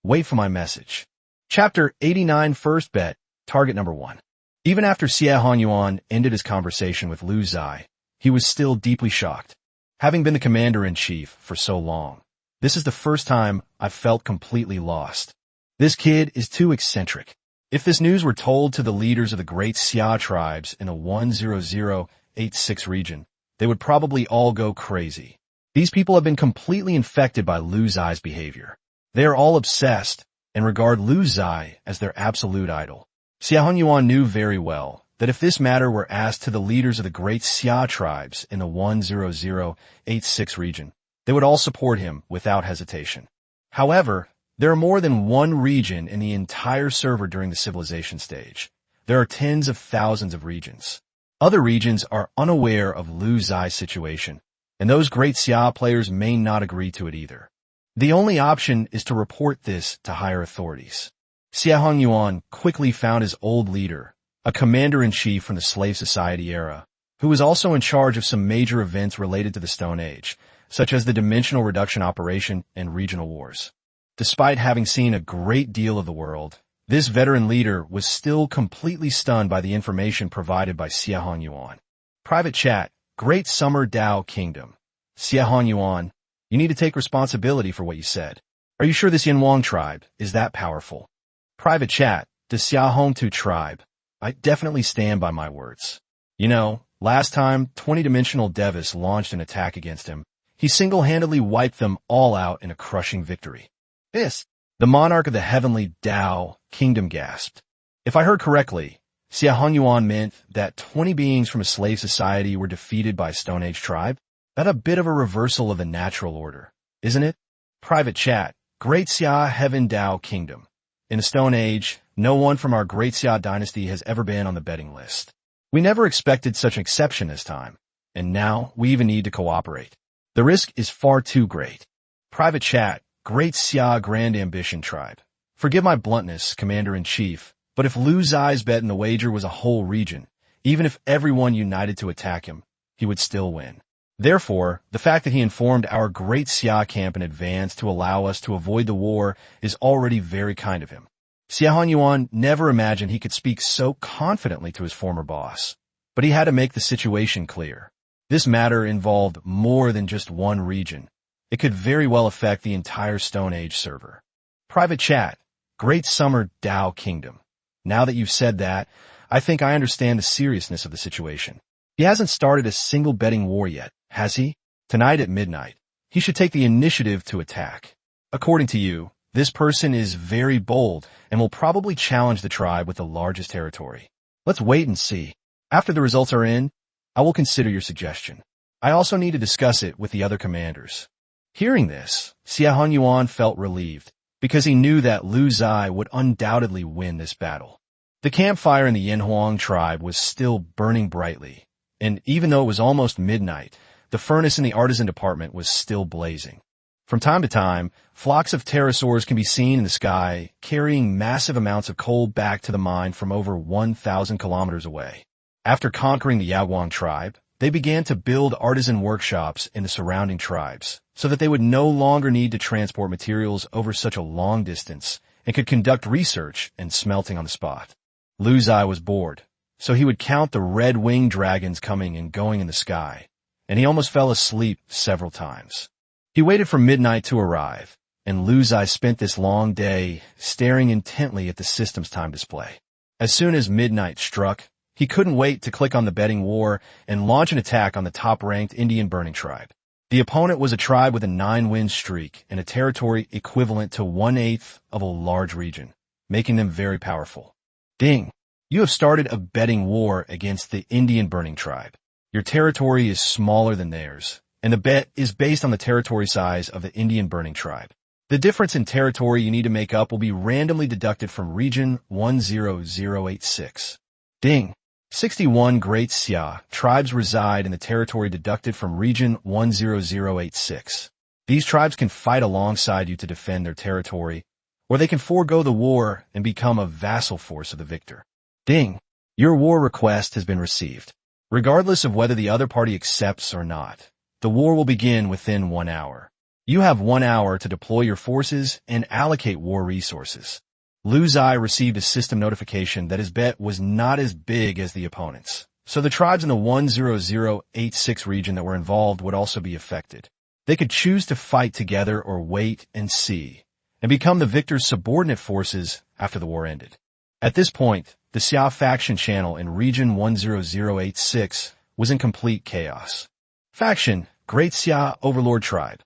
Wait for my message. Chapter 89 First Bet. Target number 1. Even after Xie Hanyuan ended his conversation with Lu Zai, he was still deeply shocked. Having been the commander-in-chief for so long, this is the first time I've felt completely lost. This kid is too eccentric. If this news were told to the leaders of the great Xia tribes in the 10086 region, they would probably all go crazy. These people have been completely infected by Lu Zai's behavior. They are all obsessed and regard Lu Zai as their absolute idol. Xie Hanyuan knew very well that if this matter were asked to the leaders of the great Xia tribes in the 10086 region, they would all support him without hesitation. However, there are more than one region in the entire server during the civilization stage. There are tens of thousands of regions. Other regions are unaware of Lu Zai's situation, and those great Xia players may not agree to it either. The only option is to report this to higher authorities. Xie Hanyuan quickly found his old leader, a commander-in-chief from the slave society era, who was also in charge of some major events related to the Stone Age, such as the Dimensional Reduction Operation and regional wars. Despite having seen a great deal of the world, this veteran leader was still completely stunned by the information provided by Xie Hanyuan. Private chat. Great Summer Dao Kingdom. Xie Hanyuan, you need to take responsibility for what you said. Are you sure this Yinhuang tribe is that powerful? Private chat. The Xia Hongtu tribe. I definitely stand by my words. You know, last time 20-dimensional Devis launched an attack against him, he single-handedly wiped them all out in a crushing victory. The monarch of the heavenly Dao kingdom gasped. If I heard correctly, Xie Hanyuan meant that 20 beings from a slave society were defeated by a Stone Age tribe? That's a bit of a reversal of the natural order, isn't it? Private chat. Great Xia Heaven Dao Kingdom. In the Stone Age, no one from our great Xia dynasty has ever been on the betting list. We never expected such an exception this time, and now we even need to cooperate. The risk is far too great. Private chat. Great Xia Grand Ambition Tribe. Forgive my bluntness, Commander-in-Chief, but if Lu Zai's bet in the wager was a whole region, even if everyone united to attack him, he would still win. Therefore, the fact that he informed our great Xia camp in advance to allow us to avoid the war is already very kind of him. Xie Hanyuan never imagined he could speak so confidently to his former boss, but he had to make the situation clear. This matter involved more than just one region. It could very well affect the entire Stone Age server. Private chat. Great Summer Dao Kingdom. Now that you've said that, I think I understand the seriousness of the situation. He hasn't started a single betting war yet, has he? Tonight at midnight, he should take the initiative to attack. According to you, this person is very bold and will probably challenge the tribe with the largest territory. Let's wait and see. After the results are in, I will consider your suggestion. I also need to discuss it with the other commanders. Hearing this, Xie Hanyuan felt relieved, because he knew that Lu Zai would undoubtedly win this battle. The campfire in the Yinhuang tribe was still burning brightly, and even though it was almost midnight, the furnace in the artisan department was still blazing. From time to time, flocks of pterosaurs can be seen in the sky, carrying massive amounts of coal back to the mine from over 1,000 kilometers away. After conquering the Yawang tribe, they began to build artisan workshops in the surrounding tribes so that they would no longer need to transport materials over such a long distance and could conduct research and smelting on the spot. Lu Ziye was bored, so he would count the red-winged dragons coming and going in the sky, and he almost fell asleep several times. He waited for midnight to arrive, and Lu Ziye spent this long day staring intently at the system's time display. As soon as midnight struck, he couldn't wait to click on the betting war and launch an attack on the top-ranked Indian burning tribe. The opponent was a tribe with a 9-win streak and a territory equivalent to 1/8 of a large region, making them very powerful. Ding! You have started a betting war against the Indian burning tribe. Your territory is smaller than theirs, and the bet is based on the territory size of the Indian burning tribe. The difference in territory you need to make up will be randomly deducted from region 10086. Ding! 61 Great Ziye tribes reside in the territory deducted from region 10086. These tribes can fight alongside you to defend their territory, or they can forego the war and become a vassal force of the victor. Ding! Your war request has been received. Regardless of whether the other party accepts or not, the war will begin within 1 hour. You have 1 hour to deploy your forces and allocate war resources. Lu Ziye received a system notification that his bet was not as big as the opponent's, so the tribes in the 10086 region that were involved would also be affected. They could choose to fight together or wait and see, and become the victor's subordinate forces after the war ended. At this point, the Ziye faction channel in region 10086 was in complete chaos. Faction, Great Ziye Overlord Tribe.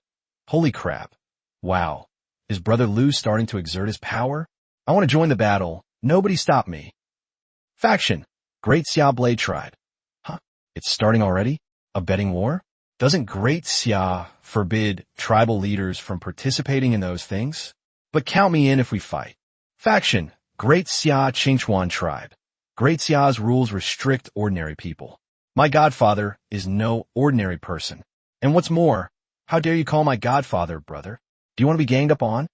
Holy crap. Wow. Is Brother Lu starting to exert his power? I want to join the battle. Nobody stop me. Faction, Great Ziye Blade Tribe. Huh? It's starting already? A betting war? Doesn't Great Ziye forbid tribal leaders from participating in those things? But count me in if we fight. Faction, Great Ziye Qingchuan Tribe. Great Ziye's rules restrict ordinary people. My godfather is no ordinary person. And what's more, how dare you call my godfather, brother? Do you want to be ganged up on?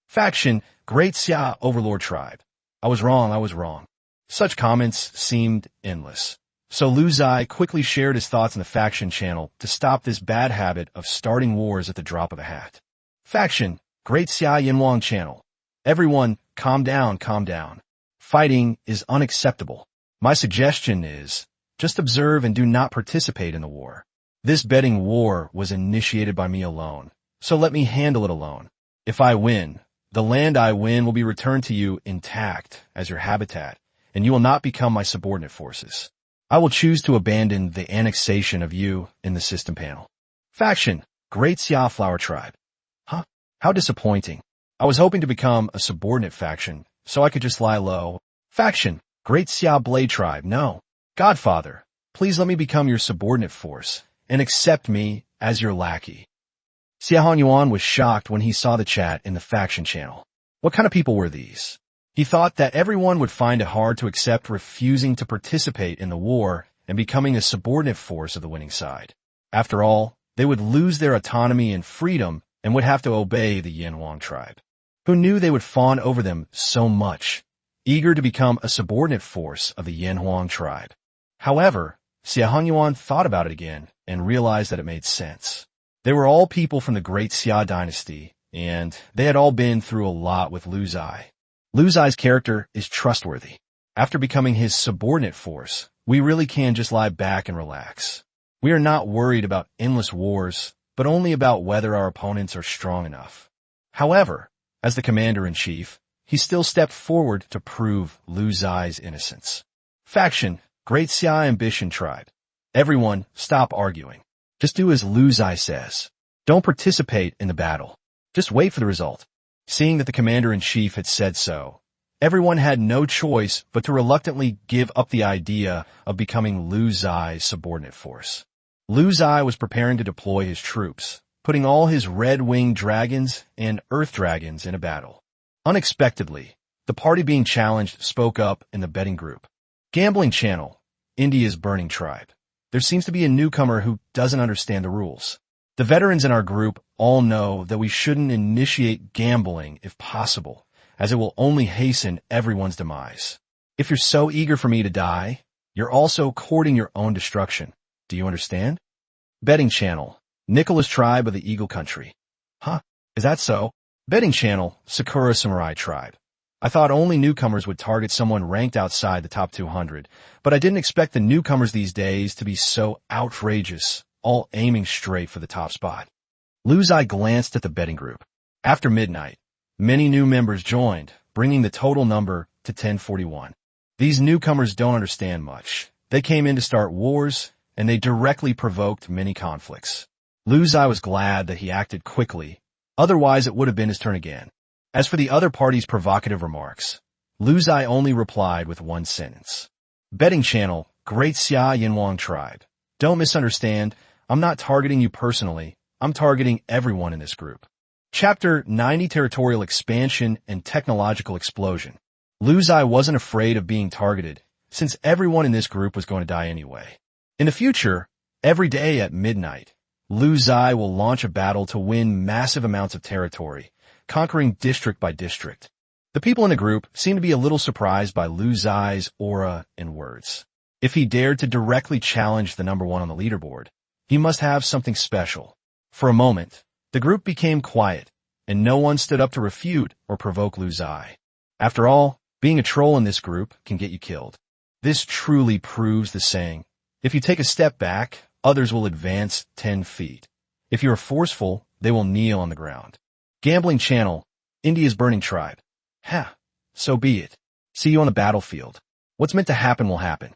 Faction, Great Ziye Overlord Tribe. I was wrong. Such comments seemed endless. So Lu Ziye quickly shared his thoughts in the faction channel to stop this bad habit of starting wars at the drop of a hat. Faction, Great Ziye Yinhuang Channel. Everyone, calm down. Fighting is unacceptable. My suggestion is, just observe and do not participate in the war. This betting war was initiated by me alone, so let me handle it alone. If I win, the land I win will be returned to you intact as your habitat, and you will not become my subordinate forces. I will choose to abandon the annexation of you in the system panel. Faction, Great Ziye Flower Tribe. Huh? How disappointing. I was hoping to become a subordinate faction, so I could just lie low. Faction, Great Ziye Blade Tribe. No. Godfather, please let me become your subordinate force, and accept me as your lackey. Xie Hanyuan was shocked when he saw the chat in the faction channel. What kind of people were these? He thought that everyone would find it hard to accept refusing to participate in the war and becoming a subordinate force of the winning side. After all, they would lose their autonomy and freedom and would have to obey the Yinhuang tribe. Who knew they would fawn over them so much, eager to become a subordinate force of the Yinhuang tribe. However, Xie Hanyuan thought about it again and realized that it made sense. They were all people from the Great Ziye dynasty, and they had all been through a lot with Lu Ziye. Lu Ziye's character is trustworthy. After becoming his subordinate force, we really can just lie back and relax. We are not worried about endless wars, but only about whether our opponents are strong enough. However, as the commander-in-chief, he still stepped forward to prove Lu Ziye's innocence. Faction, Great Ziye Ambition Tribe. Everyone, stop arguing. Just do as Lu Ziye says. Don't participate in the battle. Just wait for the result. Seeing that the commander-in-chief had said so, everyone had no choice but to reluctantly give up the idea of becoming Lu Ziye's subordinate force. Lu Ziye was preparing to deploy his troops, putting all his red-winged dragons and earth dragons in a battle. Unexpectedly, the party being challenged spoke up in the betting group. Gambling channel, India's burning tribe. There seems to be a newcomer who doesn't understand the rules. The veterans in our group all know that we shouldn't initiate gambling if possible, as it will only hasten everyone's demise. If you're so eager for me to die, You're also courting your own destruction. Do you understand? Betting channel. Nicholas tribe of the Eagle Country. Huh? Is that so? Betting channel. Sakura Samurai tribe. I thought only newcomers would target someone ranked outside the top 200, but I didn't expect the newcomers these days to be so outrageous, all aiming straight for the top spot. Ziye glanced at the betting group. After midnight, many new members joined, bringing the total number to 1041. These newcomers don't understand much. They came in to start wars, and they directly provoked many conflicts. Ziye was glad that he acted quickly, otherwise it would have been his turn again. As for the other party's provocative remarks, Ziye only replied with one sentence. Betting channel, Great Xia Yinhuang tribe. Don't misunderstand, I'm not targeting you personally, I'm targeting everyone in this group. Chapter 90 Territorial Expansion and Technological Explosion. Ziye wasn't afraid of being targeted, since everyone in this group was going to die anyway. In the future, every day at midnight, Ziye will launch a battle to win massive amounts of territory, conquering district by district. The people in the group seem to be a little surprised by Ziye's aura and words. If he dared to directly challenge the number one on the leaderboard, he must have something special. For a moment, the group became quiet, and no one stood up to refute or provoke Ziye. After all, being a troll in this group can get you killed. This truly proves the saying, if you take a step back, others will advance 10 feet. If you are forceful, they will kneel on the ground. Gambling channel, India's burning tribe. So be it. See you on the battlefield. What's meant to happen will happen.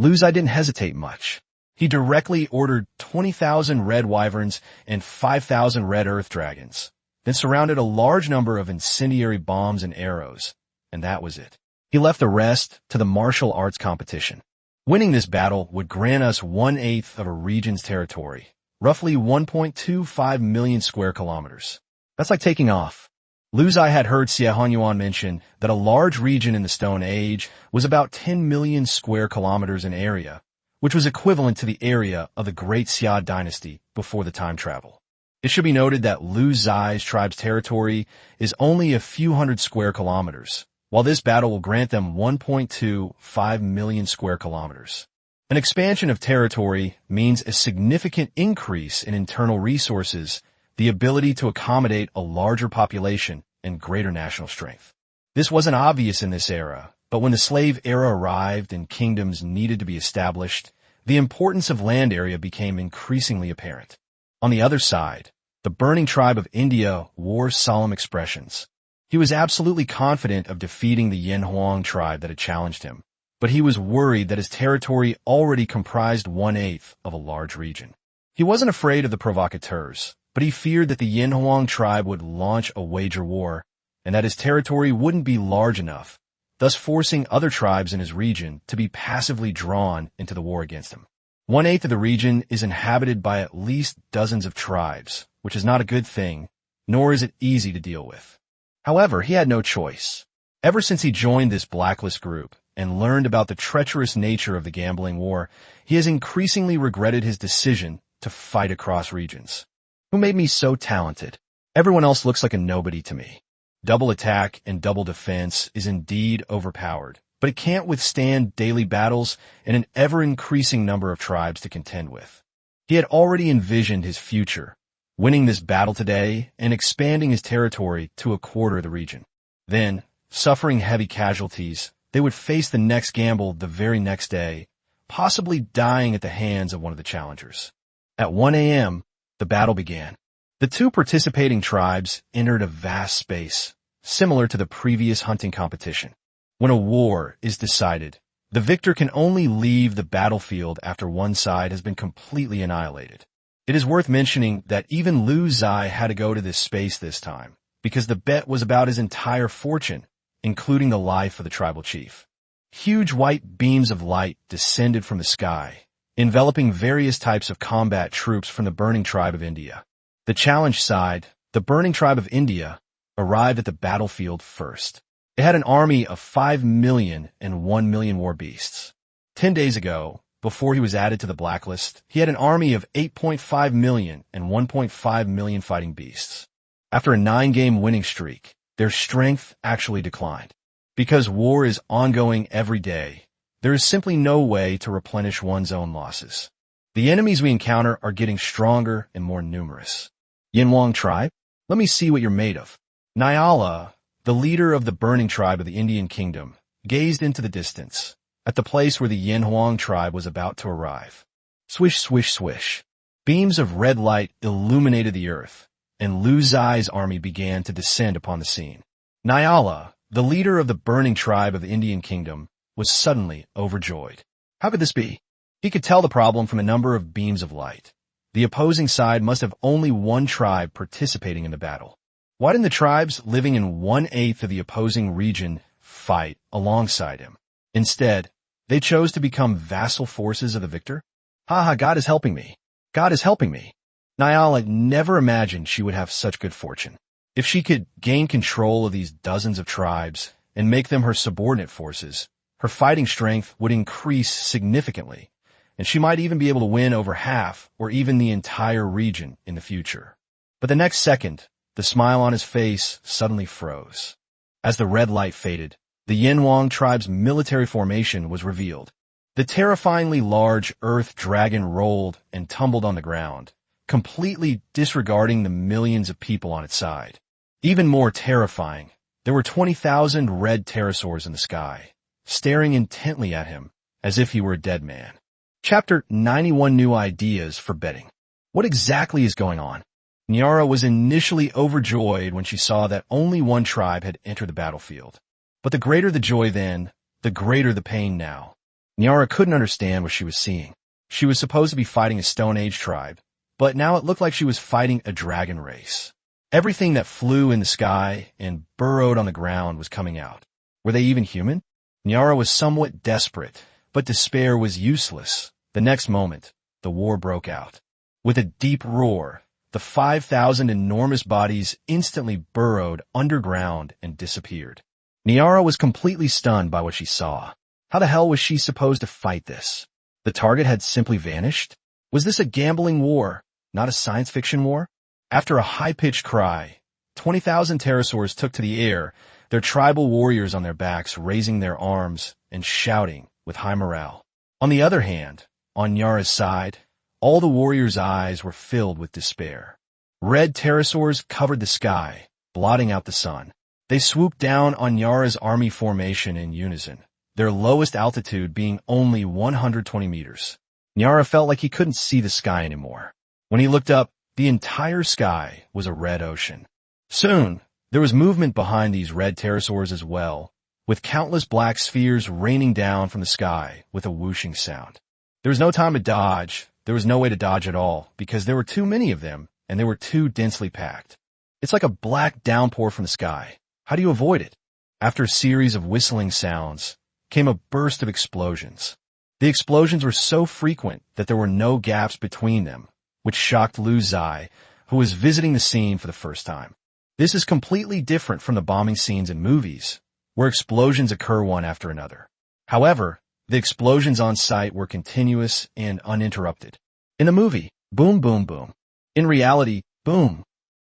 Ziye didn't hesitate much. He directly ordered 20,000 red wyverns and 5,000 red earth dragons, then surrounded a large number of incendiary bombs and arrows, and that was it. He left the rest to the martial arts competition. Winning this battle would grant us 1/8 of a region's territory, roughly 1.25 million square kilometers. That's like taking off. Ziye had heard Xie Hanyuan mention that a large region in the Stone Age was about 10 million square kilometers in area, which was equivalent to the area of the Great Xia dynasty before the time travel. It should be noted that Ziye's tribe's territory is only a few hundred square kilometers, while this battle will grant them 1.25 million square kilometers. An expansion of territory means a significant increase in internal resources, the ability to accommodate a larger population and greater national strength. This wasn't obvious in this era, but when the slave era arrived and kingdoms needed to be established, the importance of land area became increasingly apparent. On the other side, the burning tribe of India wore solemn expressions. He was absolutely confident of defeating the Yinhuang tribe that had challenged him, but he was worried that his territory already comprised 1/8 of a large region. He wasn't afraid of the provocateurs, but he feared that the Yinhuang tribe would launch a wager war, and that his territory wouldn't be large enough, thus forcing other tribes in his region to be passively drawn into the war against him. 1/8 of the region is inhabited by at least dozens of tribes, which is not a good thing, nor is it easy to deal with. However, he had no choice. Ever since he joined this blacklist group and learned about the treacherous nature of the gambling war, he has increasingly regretted his decision to fight across regions. Who made me so talented? Everyone else looks like a nobody to me. Double attack and double defense is indeed overpowered, but it can't withstand daily battles and an ever-increasing number of tribes to contend with. He had already envisioned his future, winning this battle today and expanding his territory to a quarter of the region. Then, suffering heavy casualties, they would face the next gamble the very next day, possibly dying at the hands of one of the challengers. At 1 a.m., the battle began. The two participating tribes entered a vast space, similar to the previous hunting competition. When a war is decided, the victor can only leave the battlefield after one side has been completely annihilated. It is worth mentioning that even Ziye had to go to this space this time, because the bet was about his entire fortune, including the life of the tribal chief. Huge white beams of light descended from the sky, enveloping various types of combat troops from the burning tribe of India. The challenge side, the burning tribe of India, arrived at the battlefield first. It had an army of 5 million and 1 million war beasts. 10 days ago, before he was added to the blacklist, he had an army of 8.5 million and 1.5 million fighting beasts. After a 9-game winning streak, their strength actually declined. Because war is ongoing every day, There is simply no way to replenish one's own losses. The enemies we encounter are getting stronger and more numerous. Yinhuang tribe? Let me see what you're made of. Nyala, the leader of the burning tribe of the Indian kingdom, gazed into the distance, at the place where the Yinhuang tribe was about to arrive. Swish, swish, swish. Beams of red light illuminated the earth, and Lu Ziye's army began to descend upon the scene. Nyala, the leader of the burning tribe of the Indian kingdom, was suddenly overjoyed. How could this be? He could tell the problem from a number of beams of light. The opposing side must have only one tribe participating in the battle. Why didn't the tribes living in 1/8 of the opposing region fight alongside him? Instead, they chose to become vassal forces of the victor? Haha, God is helping me. God is helping me. Nyala never imagined she would have such good fortune. If she could gain control of these dozens of tribes and make them her subordinate forces, her fighting strength would increase significantly, and she might even be able to win over half or even the entire region in the future. But the next second, the smile on his face suddenly froze. As the red light faded, the Yinhuang tribe's military formation was revealed. The terrifyingly large earth dragon rolled and tumbled on the ground, completely disregarding the millions of people on its side. Even more terrifying, there were 20,000 red pterosaurs in the sky, staring intently at him as if he were a dead man. Chapter 91 New Ideas for Betting. What exactly is going on? Nyara was initially overjoyed when she saw that only one tribe had entered the battlefield. But the greater the joy then, the greater the pain now. Nyara couldn't understand what she was seeing. She was supposed to be fighting a Stone Age tribe, but now it looked like she was fighting a dragon race. Everything that flew in the sky and burrowed on the ground was coming out. Were they even human? Nyara was somewhat desperate, but despair was useless. The next moment, the war broke out. With a deep roar, the 5,000 enormous bodies instantly burrowed underground and disappeared. Nyara was completely stunned by what she saw. How the hell was she supposed to fight this? The target had simply vanished? Was this a gambling war, not a science fiction war? After a high-pitched cry, 20,000 pterosaurs took to the air, their tribal warriors on their backs raising their arms and shouting with high morale. On the other hand, on Nyara's side, all the warriors' eyes were filled with despair. Red pterosaurs covered the sky, blotting out the sun. They swooped down on Nyara's army formation in unison, their lowest altitude being only 120 meters. Nyara felt like he couldn't see the sky anymore. When he looked up, the entire sky was a red ocean. Soon, there was movement behind these red pterosaurs as well, with countless black spheres raining down from the sky with a whooshing sound. There was no time to dodge. There was no way to dodge at all, because there were too many of them, and they were too densely packed. It's like a black downpour from the sky. How do you avoid it? After a series of whistling sounds, came a burst of explosions. The explosions were so frequent that there were no gaps between them, which shocked Lu Ziye, who was visiting the scene for the first time. This is completely different from the bombing scenes in movies, where explosions occur one after another. However, the explosions on site were continuous and uninterrupted. In the movie, boom, boom, boom. In reality, boom.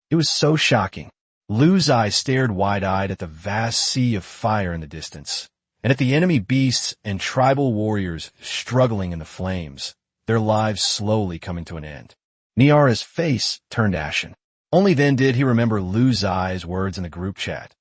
It was so shocking. Lu Ziye stared wide-eyed at the vast sea of fire in the distance, and at the enemy beasts and tribal warriors struggling in the flames, their lives slowly coming to an end. Nyara's face turned ashen. Only then did he remember Lu Ziye's words in the group chat.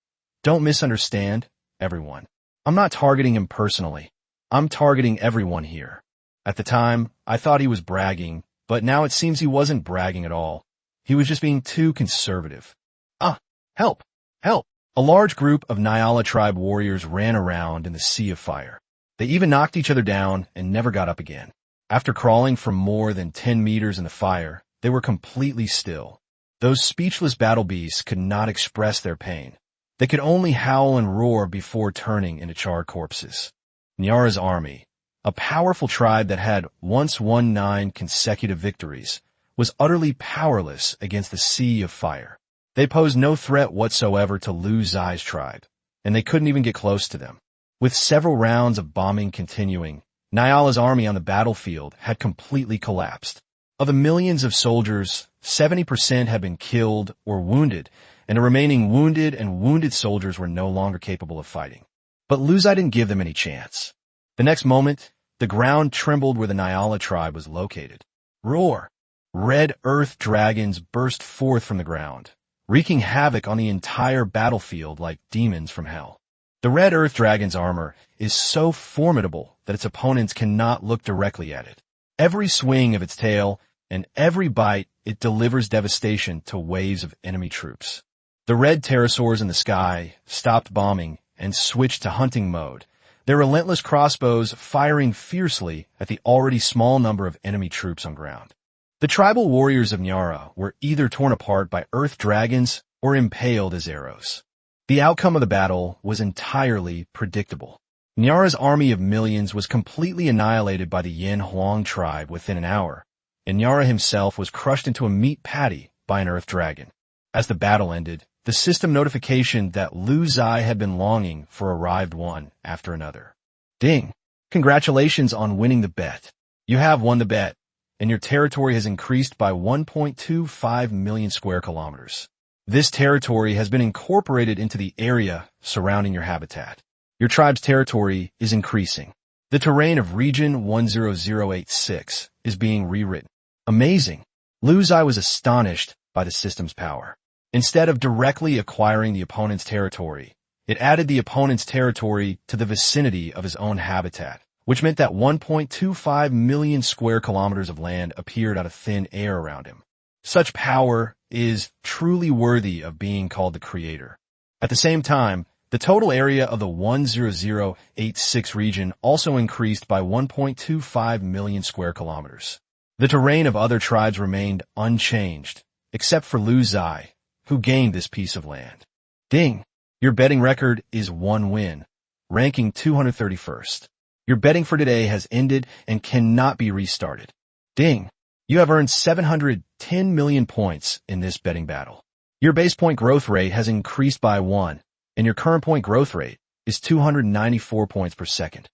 Don't misunderstand, everyone. I'm not targeting him personally. I'm targeting everyone here. At the time, I thought he was bragging, but now it seems he wasn't bragging at all. He was just being too conservative. Ah, help, help. A large group of Nyala tribe warriors ran around in the sea of fire. They even knocked each other down and never got up again. After crawling for more than 10 meters in the fire, they were completely still. Those speechless battle beasts could not express their pain. They could only howl and roar before turning into charred corpses. Nyara's army, a powerful tribe that had once won 9 consecutive victories, was utterly powerless against the sea of fire. They posed no threat whatsoever to Lu Ziye's tribe, and they couldn't even get close to them. With several rounds of bombing continuing, Nyala's army on the battlefield had completely collapsed. Of the millions of soldiers, 70% had been killed or wounded, and the remaining wounded and wounded soldiers were no longer capable of fighting. But Lu Ziye didn't give them any chance. The next moment, the ground trembled where the Nyala tribe was located. Roar! Red earth dragons burst forth from the ground, wreaking havoc on the entire battlefield like demons from hell. The red earth dragon's armor is so formidable that its opponents cannot look directly at it. Every swing of its tail and every bite, it delivers devastation to waves of enemy troops. The red pterosaurs in the sky stopped bombing and switched to hunting mode, their relentless crossbows firing fiercely at the already small number of enemy troops on ground. The tribal warriors of Nyara were either torn apart by earth dragons or impaled as arrows. The outcome of the battle was entirely predictable. Nyara's army of millions was completely annihilated by the Yin Huang tribe within an hour, and Nyara himself was crushed into a meat patty by an earth dragon. As the battle ended, the system notification that Lu Ziye had been longing for arrived one after another. Ding! Congratulations on winning the bet. You have won the bet, and your territory has increased by 1.25 million square kilometers. This territory has been incorporated into the area surrounding your habitat. Your tribe's territory is increasing. The terrain of Region 10086 is being rewritten. Amazing! Lu Ziye was astonished by the system's power. Instead of directly acquiring the opponent's territory, it added the opponent's territory to the vicinity of his own habitat, which meant that 1.25 million square kilometers of land appeared out of thin air around him. Such power is truly worthy of being called the creator. At the same time, the total area of the 10086 region also increased by 1.25 million square kilometers. The terrain of other tribes remained unchanged, except for Lu Ziye, who gained this piece of land. Ding! Your betting record is 1 win, ranking 231st. Your betting for today has ended and cannot be restarted. Ding! You have earned 710 million points in this betting battle. Your base point growth rate has increased by 1, and your current point growth rate is 294 points per second.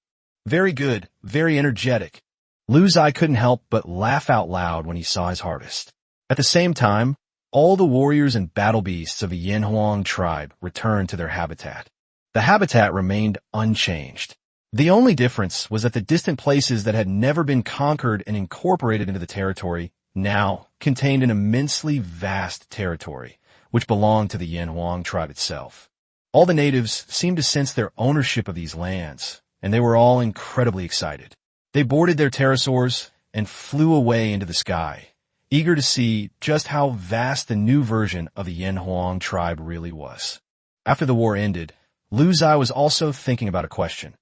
Very good, very energetic. Lu Ziye couldn't help but laugh out loud when he saw his harvest. At the same time, all the warriors and battle beasts of the Yin Huang tribe returned to their habitat. The habitat remained unchanged. The only difference was that the distant places that had never been conquered and incorporated into the territory now contained an immensely vast territory, which belonged to the Yin Huang tribe itself. All the natives seemed to sense their ownership of these lands, and they were all incredibly excited. They boarded their pterosaurs and flew away into the sky, eager to see just how vast the new version of the Yin Huang tribe really was. After the war ended, Lu Ziye was also thinking about a question: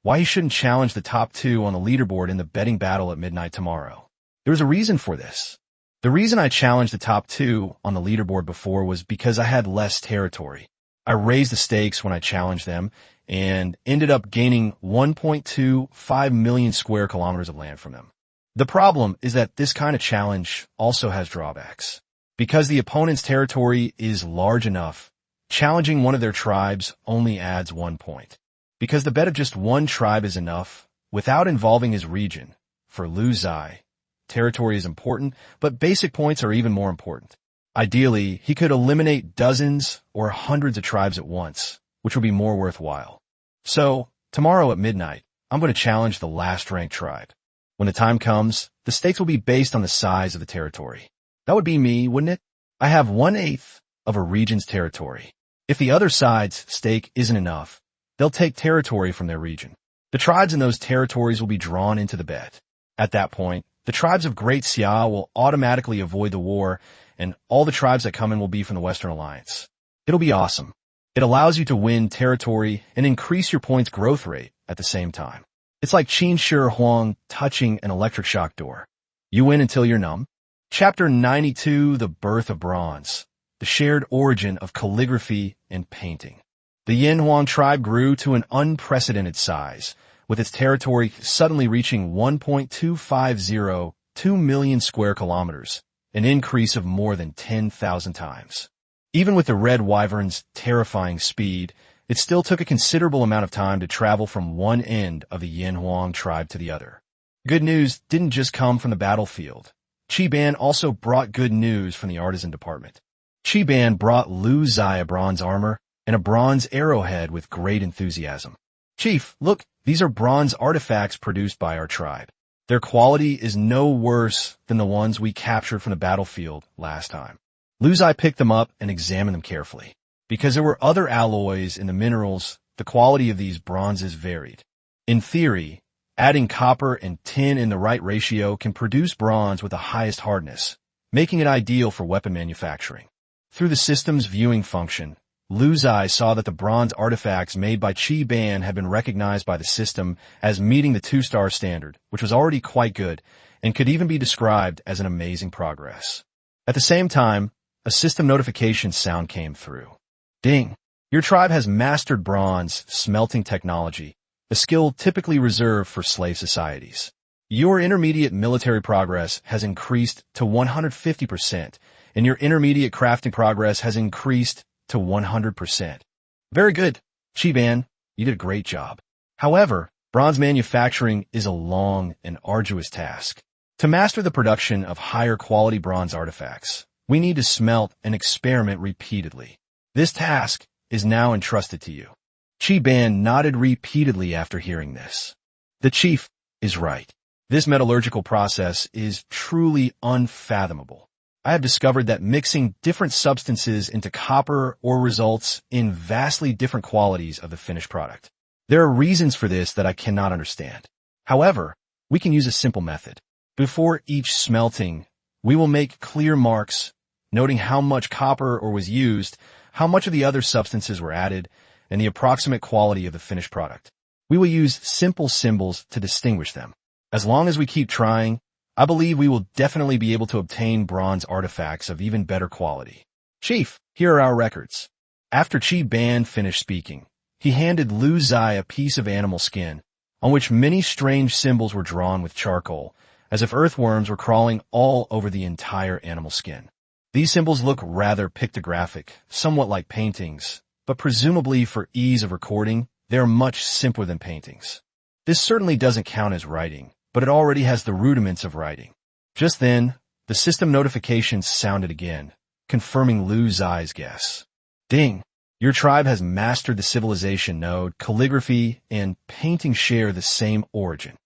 why he shouldn't challenge the top 2 on the leaderboard in the betting battle at midnight tomorrow. There was a reason for this. The reason I challenged the top 2 on the leaderboard before was because I had less territory. I raised the stakes when I challenged them and ended up gaining 1.25 million square kilometers of land from them. The problem is that this kind of challenge also has drawbacks. Because the opponent's territory is large enough, challenging one of their tribes only adds 1 point. Because the bet of just one tribe is enough, without involving his region, for Lu Ziye, territory is important, but basic points are even more important. Ideally, he could eliminate dozens or hundreds of tribes at once, which would be more worthwhile. So, tomorrow at midnight, I'm going to challenge the last ranked tribe. When the time comes, the stakes will be based on the size of the territory. That would be me, wouldn't it? I have 1/8 of a region's territory. If the other side's stake isn't enough, they'll take territory from their region. The tribes in those territories will be drawn into the bet. At that point, the tribes of Great Xia will automatically avoid the war, and all the tribes that come in will be from the Western Alliance. It'll be awesome. It allows you to win territory and increase your points growth rate at the same time. It's like Qin Shi Huang touching an electric shock door. You win until you're numb. Chapter 92, The Birth of Bronze, the shared origin of calligraphy and painting. The Yin Huang tribe grew to an unprecedented size, with its territory suddenly reaching 1.2502 million square kilometers, an increase of more than 10,000 times. Even with the red wyvern's terrifying speed, it still took a considerable amount of time to travel from one end of the Yin Huang tribe to the other. Good news didn't just come from the battlefield. Ban also brought good news from the artisan department. Ban brought Lu Ziye a bronze armor and a bronze arrowhead with great enthusiasm. Chief, look, These are bronze artifacts produced by our tribe. Their quality is no worse than the ones we captured from the battlefield last time. Ziye picked them up and examined them carefully. Because there were other alloys in the minerals, the quality of these bronzes varied. In theory, adding copper and tin in the right ratio can produce bronze with the highest hardness, making it ideal for weapon manufacturing. Through the system's viewing function, Ziye saw that the bronze artifacts made by Chi Ban had been recognized by the system as meeting the 2-star standard, which was already quite good, and could even be described as an amazing progress. At the same time, a system notification sound came through. Ding! Your tribe has mastered bronze smelting technology, a skill typically reserved for slave societies. Your intermediate military progress has increased to 150%, and your intermediate crafting progress has increased to 100%. Very good, Chi Ban, you did a great job. However, bronze manufacturing is a long and arduous task. To master the production of higher quality bronze artifacts, we need to smelt and experiment repeatedly. This task is now entrusted to you. Chi Ban nodded repeatedly after hearing this. The chief is right. This metallurgical process is truly unfathomable. I have discovered that mixing different substances into copper ore results in vastly different qualities of the finished product. There are reasons for this that I cannot understand. However, we can use a simple method. Before each smelting, we will make clear marks, noting how much copper ore was used, how much of the other substances were added, and the approximate quality of the finished product. We will use simple symbols to distinguish them. As long as we keep trying, I believe we will definitely be able to obtain bronze artifacts of even better quality. Chief, here are our records. After Chi Ban finished speaking, he handed Ziye a piece of animal skin, on which many strange symbols were drawn with charcoal, as if earthworms were crawling all over the entire animal skin. These symbols look rather pictographic, somewhat like paintings, but presumably for ease of recording, they are much simpler than paintings. This certainly doesn't count as writing, but it already has the rudiments of writing. Just then, the system notification sounded again, confirming Ziye's guess. Ding! Your tribe has mastered the civilization node, calligraphy, and painting share the same origin.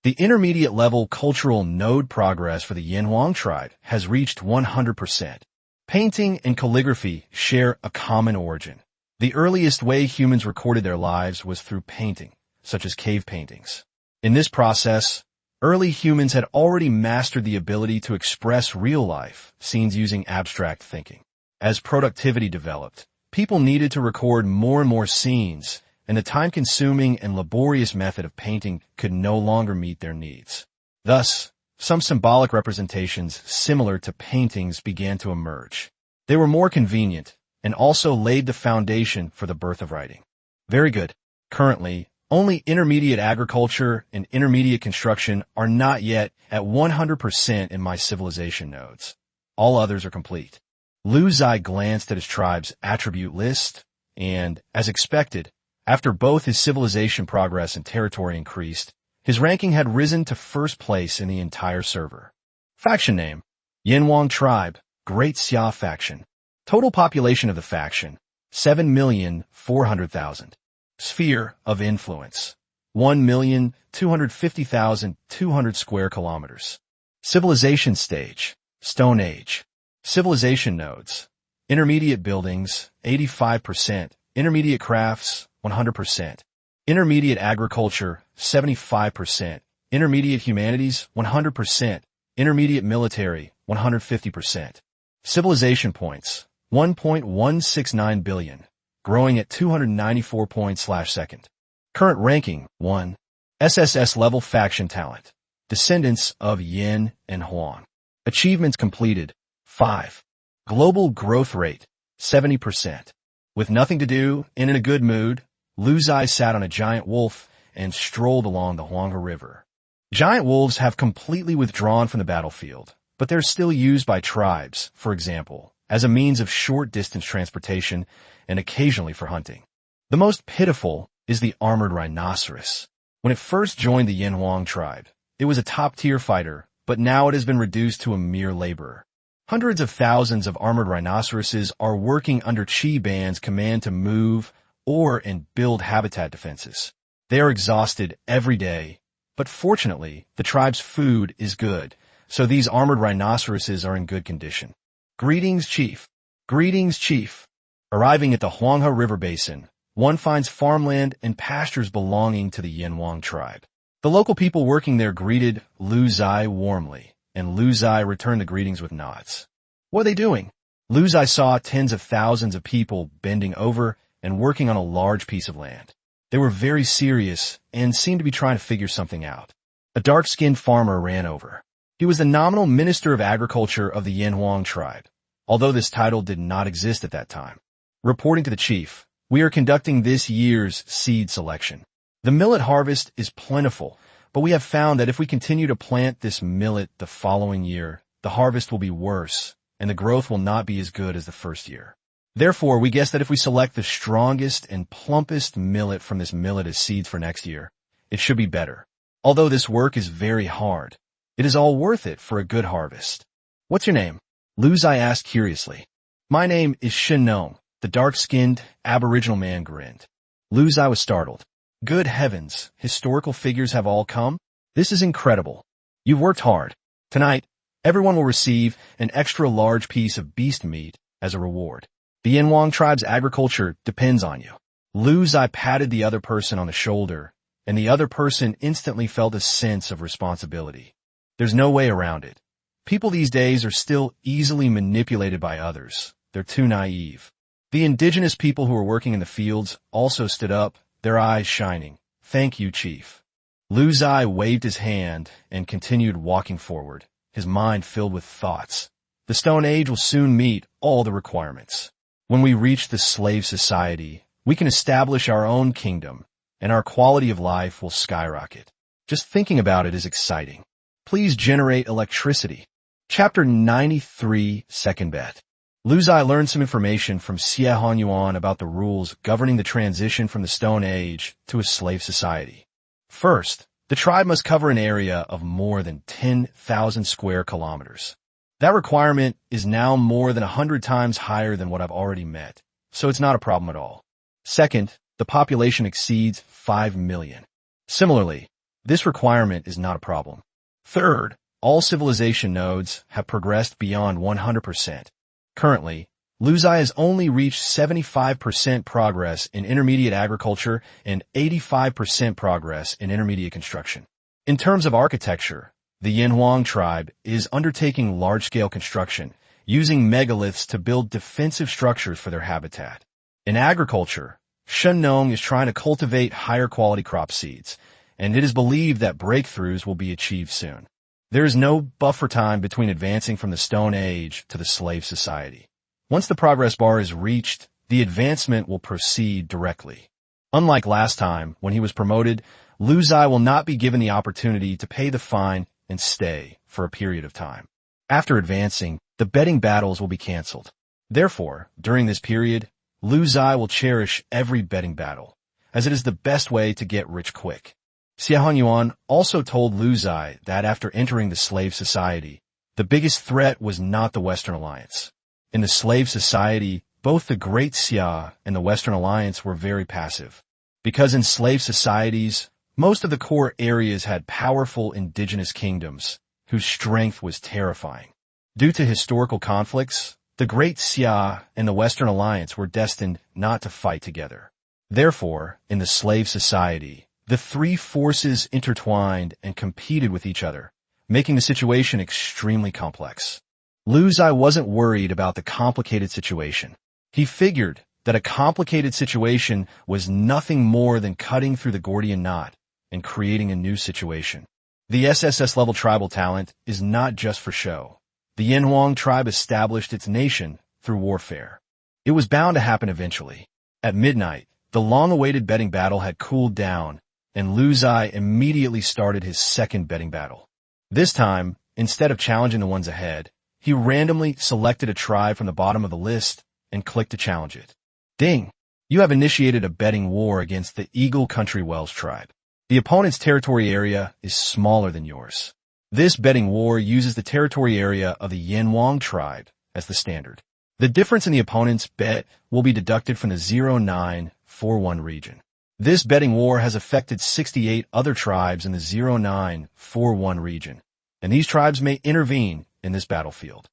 The intermediate level cultural node progress for the Yinhuang tribe has reached 100%. Painting and calligraphy share a common origin. The earliest way humans recorded their lives was through painting, such as cave paintings. In this process, early humans had already mastered the ability to express real-life scenes using abstract thinking. As productivity developed, people needed to record more and more scenes, and the time-consuming and laborious method of painting could no longer meet their needs. Thus, some symbolic representations similar to paintings began to emerge. They were more convenient and also laid the foundation for the birth of writing. Very good. Currently, only intermediate agriculture and intermediate construction are not yet at 100% in my civilization nodes. All others are complete. Ziye glanced at his tribe's attribute list, and, as expected, after both his civilization progress and territory increased, his ranking had risen to first place in the entire server. Faction name: Yinhuang Tribe, Great Xia Faction. Total population of the faction: 7,400,000. Sphere of influence: 1,250,200 square kilometers. Civilization stage: Stone Age. Civilization nodes: intermediate buildings, 85%, intermediate crafts, 100%, intermediate agriculture, 75%, intermediate humanities, 100%, intermediate military, 150%. Civilization points: 1.169 billion, growing at 294 points/second. Current ranking: 1. SSS level faction talent. Descendants of Yin and Huang. Achievements completed: 5. Global growth rate: 70%. With nothing to do and in a good mood, Ziye sat on a giant wolf and strolled along the Huanghe River. Giant wolves have completely withdrawn from the battlefield, but they're still used by tribes, for example, as a means of short-distance transportation and occasionally for hunting. The most pitiful is the armored rhinoceros. When it first joined the Yinhuang tribe, it was a top-tier fighter, but now it has been reduced to a mere laborer. Hundreds of thousands of armored rhinoceroses are working under Chi Ban's command to move and build habitat defenses. They are exhausted every day, but fortunately, the tribe's food is good, so these armored rhinoceroses are in good condition. Greetings, Chief. Greetings, Chief. Arriving at the Huanghe River Basin, one finds farmland and pastures belonging to the Yanwang tribe. The local people working there greeted Lu Ziye warmly, and Lu Ziye returned the greetings with nods. What are they doing? Lu Ziye saw tens of thousands of people bending over and working on a large piece of land. They were very serious and seemed to be trying to figure something out. A dark-skinned farmer ran over. He was the nominal Minister of Agriculture of the Yanwang tribe, although this title did not exist at that time. Reporting to the chief, we are conducting this year's seed selection. The millet harvest is plentiful, but we have found that if we continue to plant this millet the following year, the harvest will be worse, and the growth will not be as good as the first year. Therefore, we guess that if we select the strongest and plumpest millet from this millet as seeds for next year, it should be better. Although this work is very hard, it is all worth it for a good harvest. What's your name? Lu Ziye asked curiously. My name is Shin Nong, the dark-skinned Aboriginal man grinned. Lu Ziye was startled. Good heavens, historical figures have all come? This is incredible. You've worked hard. Tonight, everyone will receive an extra large piece of beast meat as a reward. The Yanwang tribe's agriculture depends on you. Lu Ziye patted the other person on the shoulder, and the other person instantly felt a sense of responsibility. There's no way around it. People these days are still easily manipulated by others. They're too naive. The indigenous people who were working in the fields also stood up, their eyes shining. Thank you, Chief. Lu Ziye waved his hand and continued walking forward, his mind filled with thoughts. The Stone Age will soon meet all the requirements. When we reach the slave society, we can establish our own kingdom, and our quality of life will skyrocket. Just thinking about it is exciting. Please generate electricity. Chapter 93, Second Bet. Lu Ziye learned some information from Ziye Hanyuan about the rules governing the transition from the Stone Age to a slave society. First, the tribe must cover an area of more than 10,000 square kilometers. That requirement is now more than 100 times higher than what I've already met, so it's not a problem at all. Second, the population exceeds 5 million. Similarly, this requirement is not a problem. Third, all civilization nodes have progressed beyond 100%. Currently, Lu Ziye has only reached 75% progress in intermediate agriculture and 85% progress in intermediate construction. In terms of architecture, the Yanwang tribe is undertaking large-scale construction, using megaliths to build defensive structures for their habitat. In agriculture, Shen Nong is trying to cultivate higher-quality crop seeds, and it is believed that breakthroughs will be achieved soon. There is no buffer time between advancing from the Stone Age to the slave society. Once the progress bar is reached, the advancement will proceed directly. Unlike last time, when he was promoted, Lu Ziye will not be given the opportunity to pay the fine and stay for a period of time. After advancing, the betting battles will be canceled. Therefore, during this period, Lu Ziye will cherish every betting battle, as it is the best way to get rich quick. Ziye Hanyuan also told Lu Ziye that after entering the slave society, the biggest threat was not the Western Alliance. In the slave society, both the Great Ziye and the Western Alliance were very passive. Because in slave societies, most of the core areas had powerful indigenous kingdoms, whose strength was terrifying. Due to historical conflicts, the Great Ziye and the Western Alliance were destined not to fight together. Therefore, in the slave society, the three forces intertwined and competed with each other, making the situation extremely complex. Lu Ziye wasn't worried about the complicated situation. He figured that a complicated situation was nothing more than cutting through the Gordian knot and creating a new situation. The SSS-level tribal talent is not just for show. The Yanwang tribe established its nation through warfare. It was bound to happen eventually. At midnight, the long-awaited betting battle had cooled down, and Lu Ziye immediately started his second betting battle. This time, instead of challenging the ones ahead, he randomly selected a tribe from the bottom of the list and clicked to challenge it. Ding! You have initiated a betting war against the Eagle Country Wells tribe. The opponent's territory area is smaller than yours. This betting war uses the territory area of the Yanwang tribe as the standard. The difference in the opponent's bet will be deducted from the 0941 region. This betting war has affected 68 other tribes in the 0941 region, and these tribes may intervene in this battlefield.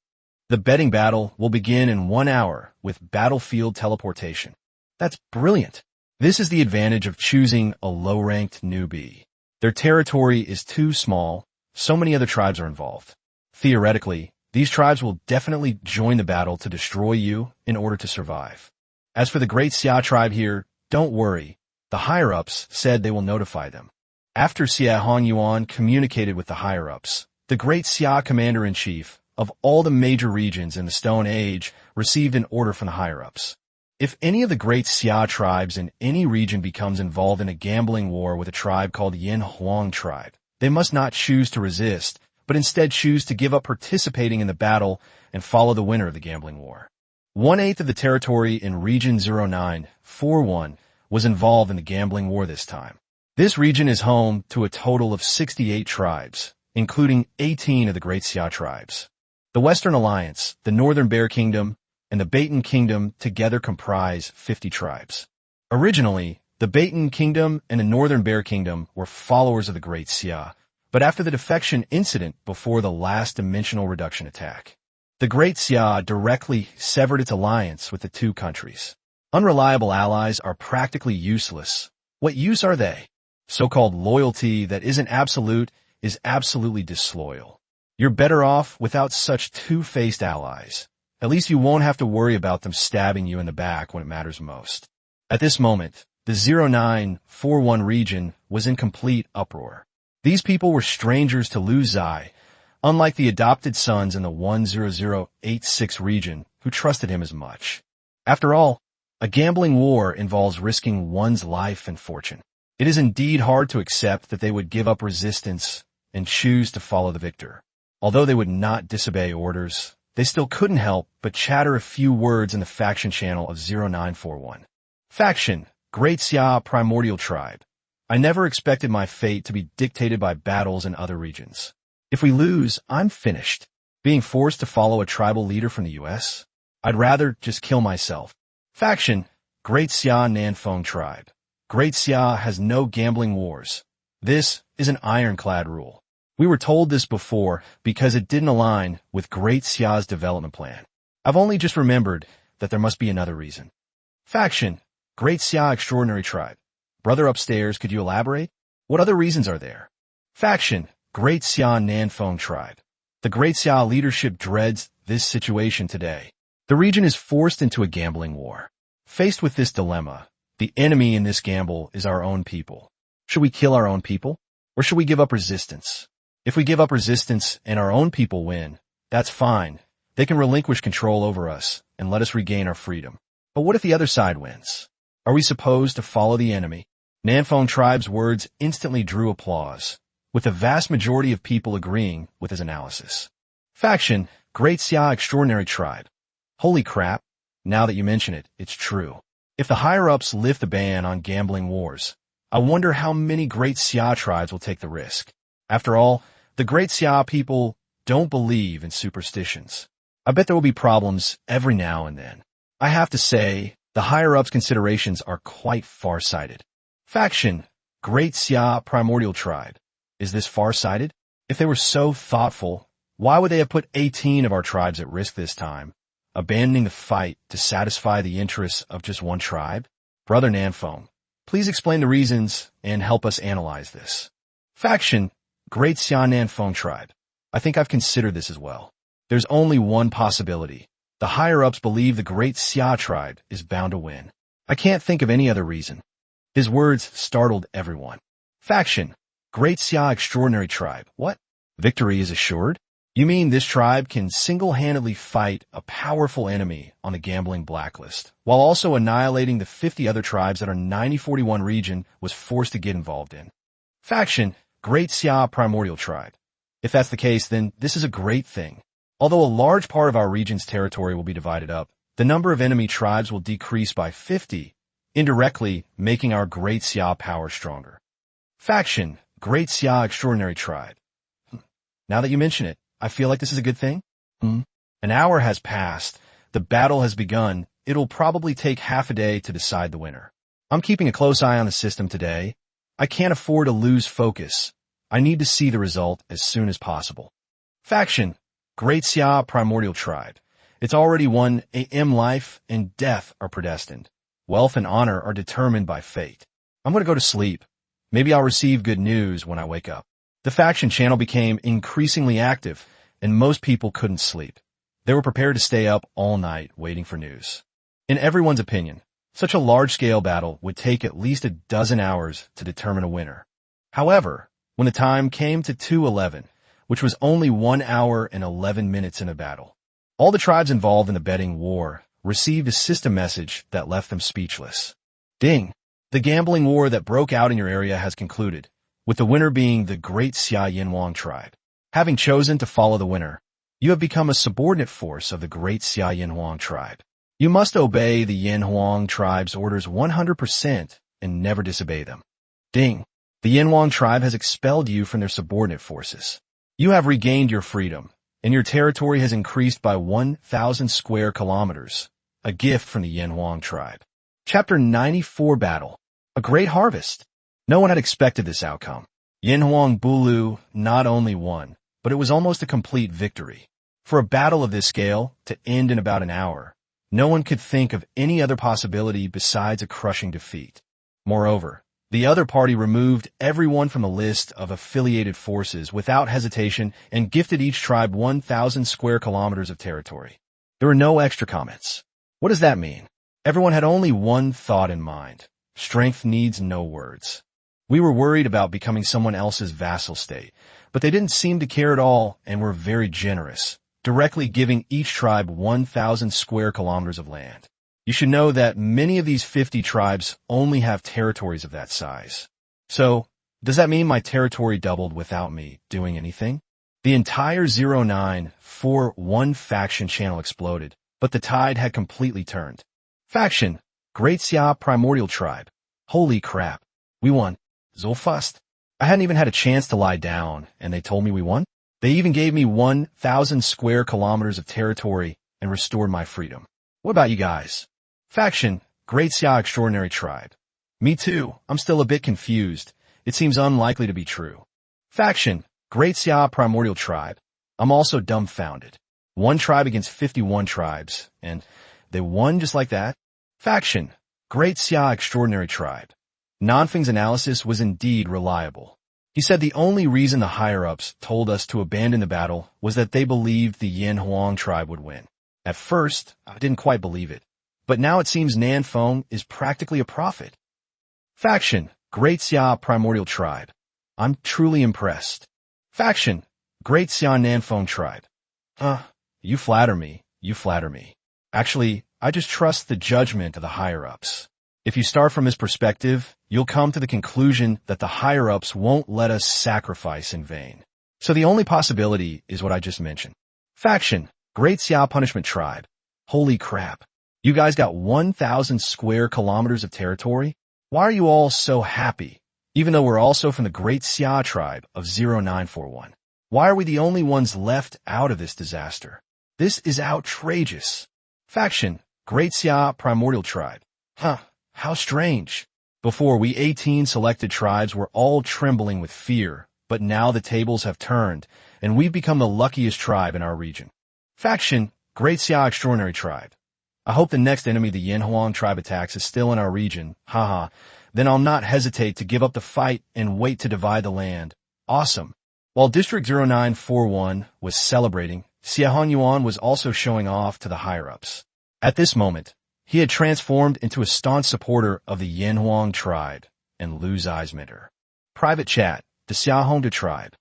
The betting battle will begin in 1 hour with battlefield teleportation. That's brilliant. This is the advantage of choosing a low-ranked newbie. Their territory is too small, so many other tribes are involved. Theoretically, these tribes will definitely join the battle to destroy you in order to survive. As for the Great Xia tribe here, don't worry. The higher-ups said they will notify them. After Xia Hongyuan communicated with the higher-ups, the Great Xia commander-in-chief of all the major regions in the Stone Age received an order from the higher-ups. If any of the Great Xia tribes in any region becomes involved in a gambling war with a tribe called Yin Huang tribe, they must not choose to resist, but instead choose to give up participating in the battle and follow the winner of the gambling war. 1/8 of the territory in Region 0941 was involved in the gambling war this time. This region is home to a total of 68 tribes, including 18 of the Great Xia tribes. The Western Alliance, the Northern Bear Kingdom, and the Baton Kingdom together comprise 50 tribes. Originally, the Baton Kingdom and the Northern Bear Kingdom were followers of the Great Xia, but after the defection incident before the last dimensional reduction attack, the Great Xia directly severed its alliance with the two countries. Unreliable allies are practically useless. What use are they? So-called loyalty that isn't absolute is absolutely disloyal. You're better off without such two-faced allies. At least you won't have to worry about them stabbing you in the back when it matters most. At this moment, the 0941 region was in complete uproar. These people were strangers to Lu Ziye, unlike the adopted sons in the 10086 region who trusted him as much. After all, a gambling war involves risking one's life and fortune. It is indeed hard to accept that they would give up resistance and choose to follow the victor. Although they would not disobey orders, they still couldn't help but chatter a few words in the faction channel of 0941. Faction, Great Xia Primordial Tribe. I never expected my fate to be dictated by battles in other regions. If we lose, I'm finished. Being forced to follow a tribal leader from the US? I'd rather just kill myself. Faction, Great Xia Nanfeng Tribe. Great Xia has no gambling wars. This is an ironclad rule. We were told this before because it didn't align with Great Xia's development plan. I've only just remembered that there must be another reason. Faction, Great Xia Extraordinary Tribe. Brother upstairs, could you elaborate? What other reasons are there? Faction, Great Xia Nanfeng Tribe. The Great Xia leadership dreads this situation today. The region is forced into a gambling war. Faced with this dilemma, the enemy in this gamble is our own people. Should we kill our own people? Or should we give up resistance? If we give up resistance and our own people win, that's fine. They can relinquish control over us and let us regain our freedom. But what if the other side wins? Are we supposed to follow the enemy? Nanfeng Tribe's words instantly drew applause, with the vast majority of people agreeing with his analysis. Faction, Great Xia Extraordinary Tribe. Holy crap, now that you mention it, it's true. If the higher-ups lift the ban on gambling wars, I wonder how many Great Xia tribes will take the risk. After all, the Great Xia people don't believe in superstitions. I bet there will be problems every now and then. I have to say, the higher-ups' considerations are quite far-sighted. Faction, Great Xia Primordial Tribe. Is this far-sighted? If they were so thoughtful, why would they have put 18 of our tribes at risk this time, abandoning the fight to satisfy the interests of just one tribe? Brother Nanfeng, please explain the reasons and help us analyze this. Faction, Great Xia Nanfeng Tribe. I think I've considered this as well. There's only one possibility. The higher-ups believe the Great Xia tribe is bound to win. I can't think of any other reason. His words startled everyone. Faction, Great Xia Extraordinary Tribe. What? Victory is assured? You mean this tribe can single-handedly fight a powerful enemy on the gambling blacklist, while also annihilating the 50 other tribes that our 9041 region was forced to get involved in? Faction, Great Xia Primordial Tribe. If that's the case, then this is a great thing. Although a large part of our region's territory will be divided up, the number of enemy tribes will decrease by 50, indirectly making our Great Xia power stronger. Faction, Great Xia Extraordinary Tribe. Now that you mention it, I feel like this is a good thing. An hour has passed. The battle has begun. It'll probably take half a day to decide the winner. I'm keeping a close eye on the system today. I can't afford to lose focus. I need to see the result as soon as possible. Faction, Great Ziye Primordial Tribe. It's already won AM life and death are predestined. Wealth and honor are determined by fate. I'm going to go to sleep. Maybe I'll receive good news when I wake up. The faction channel became increasingly active, and most people couldn't sleep. They were prepared to stay up all night waiting for news. In everyone's opinion, such a large-scale battle would take at least a dozen hours to determine a winner. However, when the time came to 2:11, which was only 1 hour and 11 minutes in a battle, all the tribes involved in the betting war received a system message that left them speechless. Ding! The gambling war that broke out in your area has concluded, with the winner being the Great Ziye tribe. Having chosen to follow the winner, you have become a subordinate force of the Great Ziye tribe. You must obey the Yin Huang tribe's orders 100% and never disobey them. Ding! The Yin Huang tribe has expelled you from their subordinate forces. You have regained your freedom, and your territory has increased by 1,000 square kilometers, a gift from the Yin Huang tribe. Chapter 94 Battle. A Great Harvest. No one had expected this outcome. Yin Huang Bulu not only won, but it was almost a complete victory. For a battle of this scale to end in about an hour, no one could think of any other possibility besides a crushing defeat. Moreover, the other party removed everyone from the list of affiliated forces without hesitation and gifted each tribe 1,000 square kilometers of territory. There were no extra comments. What does that mean? Everyone had only one thought in mind. Strength needs no words. We were worried about becoming someone else's vassal state, but they didn't seem to care at all and were very generous, directly giving each tribe 1,000 square kilometers of land. You should know that many of these 50 tribes only have territories of that size. So, does that mean my territory doubled without me doing anything? The entire 0941 faction channel exploded, but the tide had completely turned. Faction, Great Ziye Primordial Tribe. Holy crap. We won. So fast. I hadn't even had a chance to lie down, and they told me we won? They even gave me 1,000 square kilometers of territory and restored my freedom. What about you guys? Faction, Great Ziye Extraordinary Tribe. Me too. I'm still a bit confused. It seems unlikely to be true. Faction, Great Ziye Primordial Tribe. I'm also dumbfounded. 1 tribe against 51 tribes, and they won just like that? Faction, Great Ziye Extraordinary Tribe. Nanfeng's analysis was indeed reliable. He said the only reason the higher-ups told us to abandon the battle was that they believed the Yin Huang tribe would win. At first, I didn't quite believe it, but now it seems Nanfeng is practically a prophet. Faction, Great Ziye Primordial Tribe. I'm truly impressed. Faction, Great Ziye Nanfeng Tribe. You flatter me. You flatter me. Actually, I just trust the judgment of the higher-ups. If you start from this perspective, you'll come to the conclusion that the higher-ups won't let us sacrifice in vain. So the only possibility is what I just mentioned. Faction, Great Ziye Punishment Tribe. Holy crap. You guys got 1,000 square kilometers of territory? Why are you all so happy, even though we're also from the Great Ziye tribe of 0941? Why are we the only ones left out of this disaster? This is outrageous. Faction, Great Ziye Primordial Tribe. How strange. Before, we 18 selected tribes were all trembling with fear, but now the tables have turned, and we've become the luckiest tribe in our region. Faction, Great Ziye Extraordinary Tribe. I hope the next enemy the Yin Huang tribe attacks is still in our region. Then I'll not hesitate to give up the fight and wait to divide the land. Awesome. While District 0941 was celebrating, Ziye Yuan was also showing off to the higher-ups. At this moment, he had transformed into a staunch supporter of the Yin Huang tribe and Lu Ziye's mentor. Private chat, the Ziye tribe.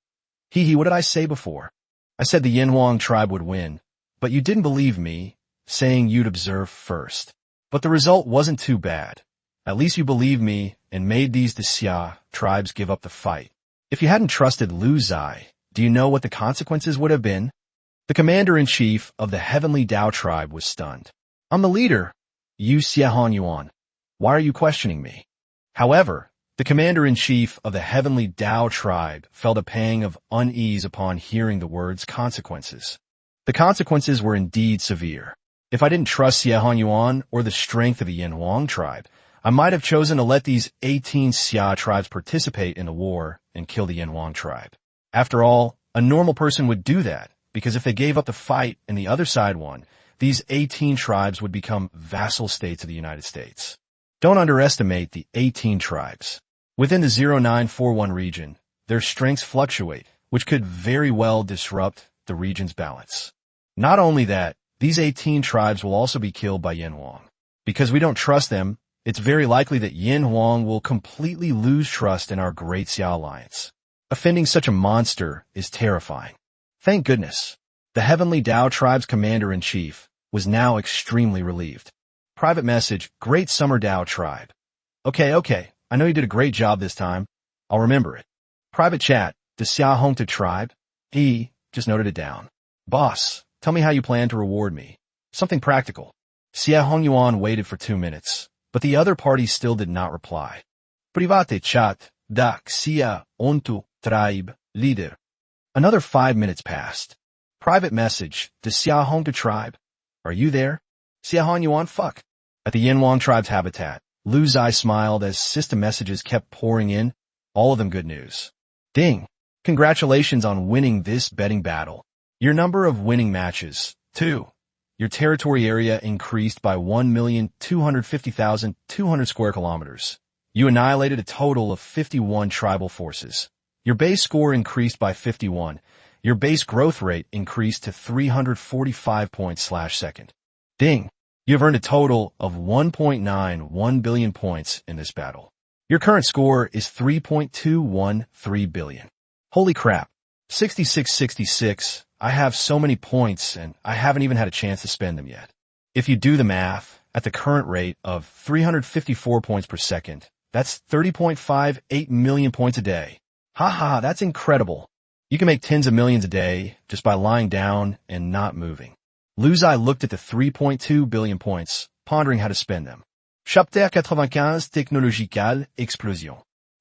What did I say before? I said the Yin Huang tribe would win, but you didn't believe me, saying you'd observe first. But the result wasn't too bad. At least you believed me and made these Ziye tribes give up the fight. If you hadn't trusted Lu Ziye, do you know what the consequences would have been? The commander-in-chief of the Heavenly Tao tribe was stunned. I'm the leader. You Ziye Yuan. Why are you questioning me? However, the commander-in-chief of the Heavenly Tao tribe felt a pang of unease upon hearing the words consequences. The consequences were indeed severe. If I didn't trust Ziye Yuan or the strength of the Yin Huang tribe, I might have chosen to let these 18 Xia tribes participate in the war and kill the Yanhuang tribe. After all, a normal person would do that, because if they gave up the fight and the other side won, these 18 tribes would become vassal states of the United States. Don't underestimate the 18 tribes. Within the 0941 region, their strengths fluctuate, which could very well disrupt the region's balance. Not only that, these 18 tribes will also be killed by Yanhuang. Because we don't trust them, it's very likely that Yanhuang will completely lose trust in our Great Xia Alliance. Offending such a monster is terrifying. Thank goodness. The Heavenly Dao tribe's commander-in-chief was now extremely relieved. Private message, Great Summer Dao tribe. Okay, I know you did a great job this time. I'll remember it. Private chat, the Xia Hongta tribe. He just noted it down. Boss, tell me how you plan to reward me. Something practical. Xia Hongyuan waited for 2 minutes, but the other party still did not reply. Private chat, da Xia Ontu tribe leader. Another 5 minutes passed. Private message, the Xia Hongta tribe. Are you there? Xia Hongyuan, fuck. At the Yanhuang tribe's habitat, Lu Ziye smiled as system messages kept pouring in, all of them good news. Ding. Congratulations on winning this betting battle. Your number of winning matches, 2. Your territory area increased by 1,250,200 square kilometers. You annihilated a total of 51 tribal forces. Your base score increased by 51. Your base growth rate increased to 345 points/second. Ding. You have earned a total of 1.91 billion points in this battle. Your current score is 3.213 billion. Holy crap. 6666. I have so many points and I haven't even had a chance to spend them yet. If you do the math, at the current rate of 354 points per second, that's 30.58 million points a day. Haha, that's incredible. You can make tens of millions a day just by lying down and not moving. Lu Ziye looked at the 3.2 billion points, pondering how to spend them. Chapitre 95 Technological Explosion.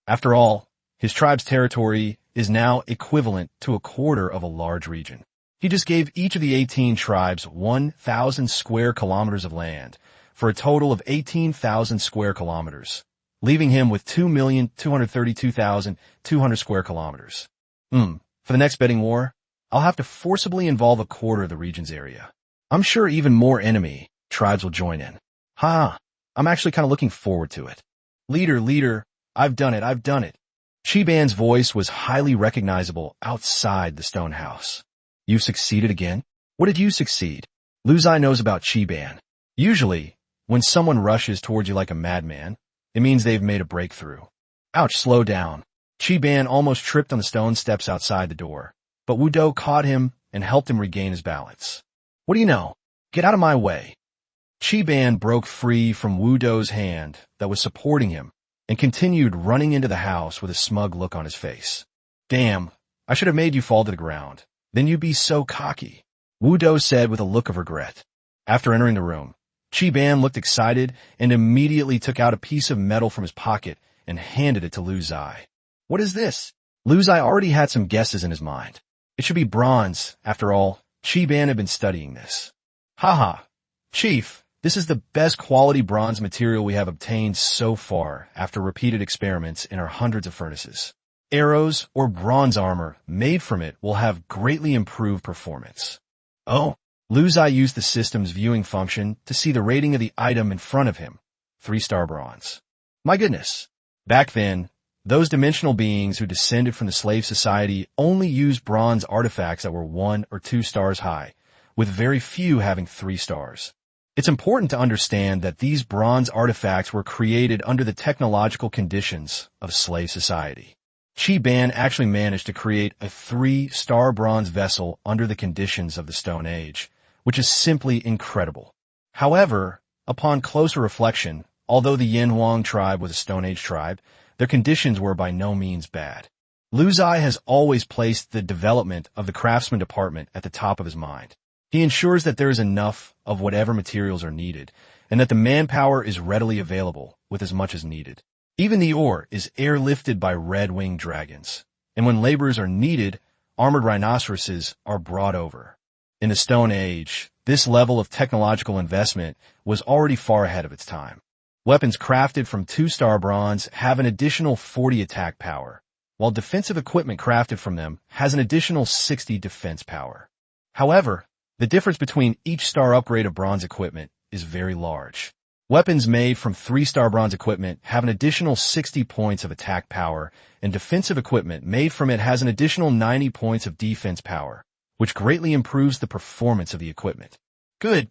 After all, his tribe's territory is now equivalent to a quarter of a large region. He just gave each of the 18 tribes 1,000 square kilometers of land, for a total of 18,000 square kilometers, leaving him with 2,232,200 square kilometers. For the next betting war, I'll have to forcibly involve a quarter of the region's area. I'm sure even more enemy tribes will join in. I'm actually kind of looking forward to it. Leader, I've done it. Chiban's voice was highly recognizable outside the stone house. You've succeeded again? What did you succeed? Lu Ziye knows about Chiban. Usually, when someone rushes towards you like a madman, it means they've made a breakthrough. Ouch, slow down. Chiban almost tripped on the stone steps outside the door, but Wu Do caught him and helped him regain his balance. What do you know? Get out of my way. Chiban broke free from Wu Do's hand that was supporting him and continued running into the house with a smug look on his face. Damn, I should have made you fall to the ground. Then you'd be so cocky, Wu Do said with a look of regret. After entering the room, Chiban looked excited and immediately took out a piece of metal from his pocket and handed it to Lu Ziye. What is this? Lu Ziye already had some guesses in his mind. It should be bronze. After all, Chiban had been studying this. Haha, Chief, this is the best quality bronze material we have obtained so far after repeated experiments in our hundreds of furnaces. Arrows or bronze armor made from it will have greatly improved performance. Oh, Lu Ziye used the system's viewing function to see the rating of the item in front of him. 3-star bronze. My goodness. Back then, those dimensional beings who descended from the slave society only used bronze artifacts that were 1 or 2 stars high, with very few having 3 stars. It's important to understand that these bronze artifacts were created under the technological conditions of slave society. Chiban actually managed to create a 3-star bronze vessel under the conditions of the Stone Age, which is simply incredible. However, upon closer reflection, although the Yanhuang tribe was a Stone Age tribe, their conditions were by no means bad. Lu Ziye has always placed the development of the craftsman department at the top of his mind. He ensures that there is enough of whatever materials are needed, and that the manpower is readily available with as much as needed. Even the ore is airlifted by red-winged dragons, and when laborers are needed, armored rhinoceroses are brought over. In the Stone Age, this level of technological investment was already far ahead of its time. Weapons crafted from 2-star bronze have an additional 40 attack power, while defensive equipment crafted from them has an additional 60 defense power. However, the difference between each star upgrade of bronze equipment is very large. Weapons made from 3-star bronze equipment have an additional 60 points of attack power, and defensive equipment made from it has an additional 90 points of defense power, which greatly improves the performance of the equipment. Good.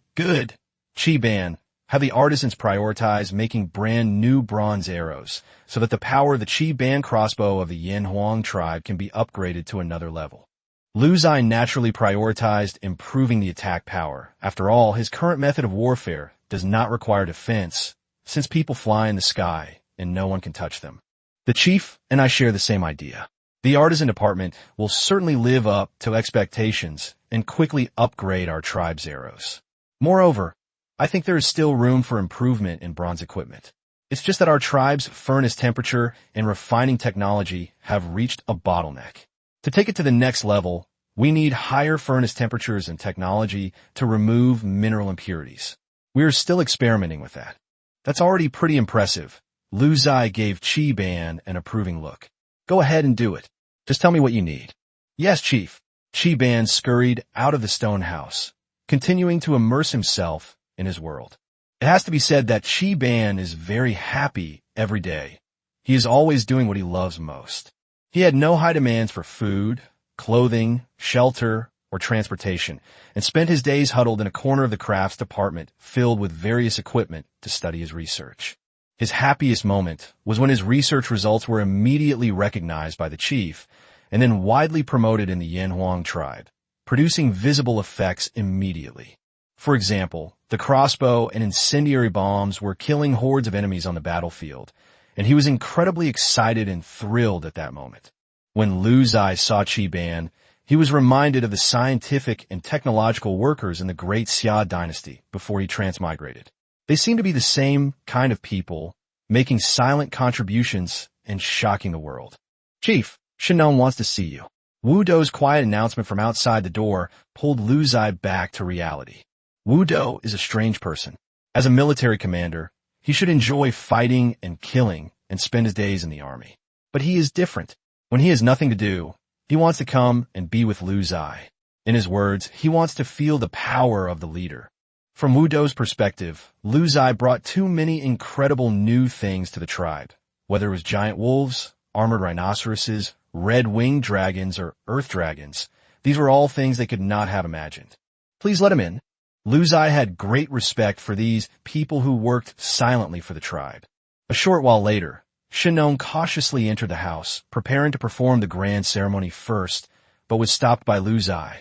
Chi-Ban, have the artisans prioritize making brand new bronze arrows so that the power of the Chi-Ban crossbow of the Yin Huang tribe can be upgraded to another level. Lu Ziye naturally prioritized improving the attack power. After all, his current method of warfare does not require defense, since people fly in the sky and no one can touch them. The chief and I share the same idea. The artisan department will certainly live up to expectations and quickly upgrade our tribe's arrows. Moreover, I think there is still room for improvement in bronze equipment. It's just that our tribe's furnace temperature and refining technology have reached a bottleneck. To take it to the next level, we need higher furnace temperatures and technology to remove mineral impurities. We are still experimenting with that. That's already pretty impressive. Lu Ziye gave Chi-Ban an approving look. Go ahead and do it. Just tell me what you need. Yes, Chief. Chi-Ban scurried out of the stone house, continuing to immerse himself in his world. It has to be said that Chi-Ban is very happy every day. He is always doing what he loves most. He had no high demands for food, clothing, shelter, or transportation, and spent his days huddled in a corner of the crafts department filled with various equipment to study his research. His happiest moment was when his research results were immediately recognized by the chief and then widely promoted in the Yin Huang tribe, producing visible effects immediately. For example, the crossbow and incendiary bombs were killing hordes of enemies on the battlefield, and he was incredibly excited and thrilled at that moment. When Lu Ziye saw Chi-Ban, he was reminded of the scientific and technological workers in the Great Xia dynasty before he transmigrated. They seem to be the same kind of people, making silent contributions and shocking the world. Chief, Shinon wants to see you. Wu Dou's quiet announcement from outside the door pulled Lu Ziye back to reality. Wu Dou is a strange person. As a military commander, he should enjoy fighting and killing and spend his days in the army. But he is different. When he has nothing to do, he wants to come and be with Lu Ziye. In his words, he wants to feel the power of the leader. From Wu Dou's perspective, Lu Ziye brought too many incredible new things to the tribe. Whether it was giant wolves, armored rhinoceroses, red-winged dragons, or earth dragons, these were all things they could not have imagined. Please let him in. Lu Ziye had great respect for these people who worked silently for the tribe. A short while later, Shinon cautiously entered the house, preparing to perform the grand ceremony first, but was stopped by Lu Ziye.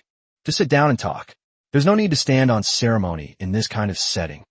Just sit down and talk. There's no need to stand on ceremony in this kind of setting.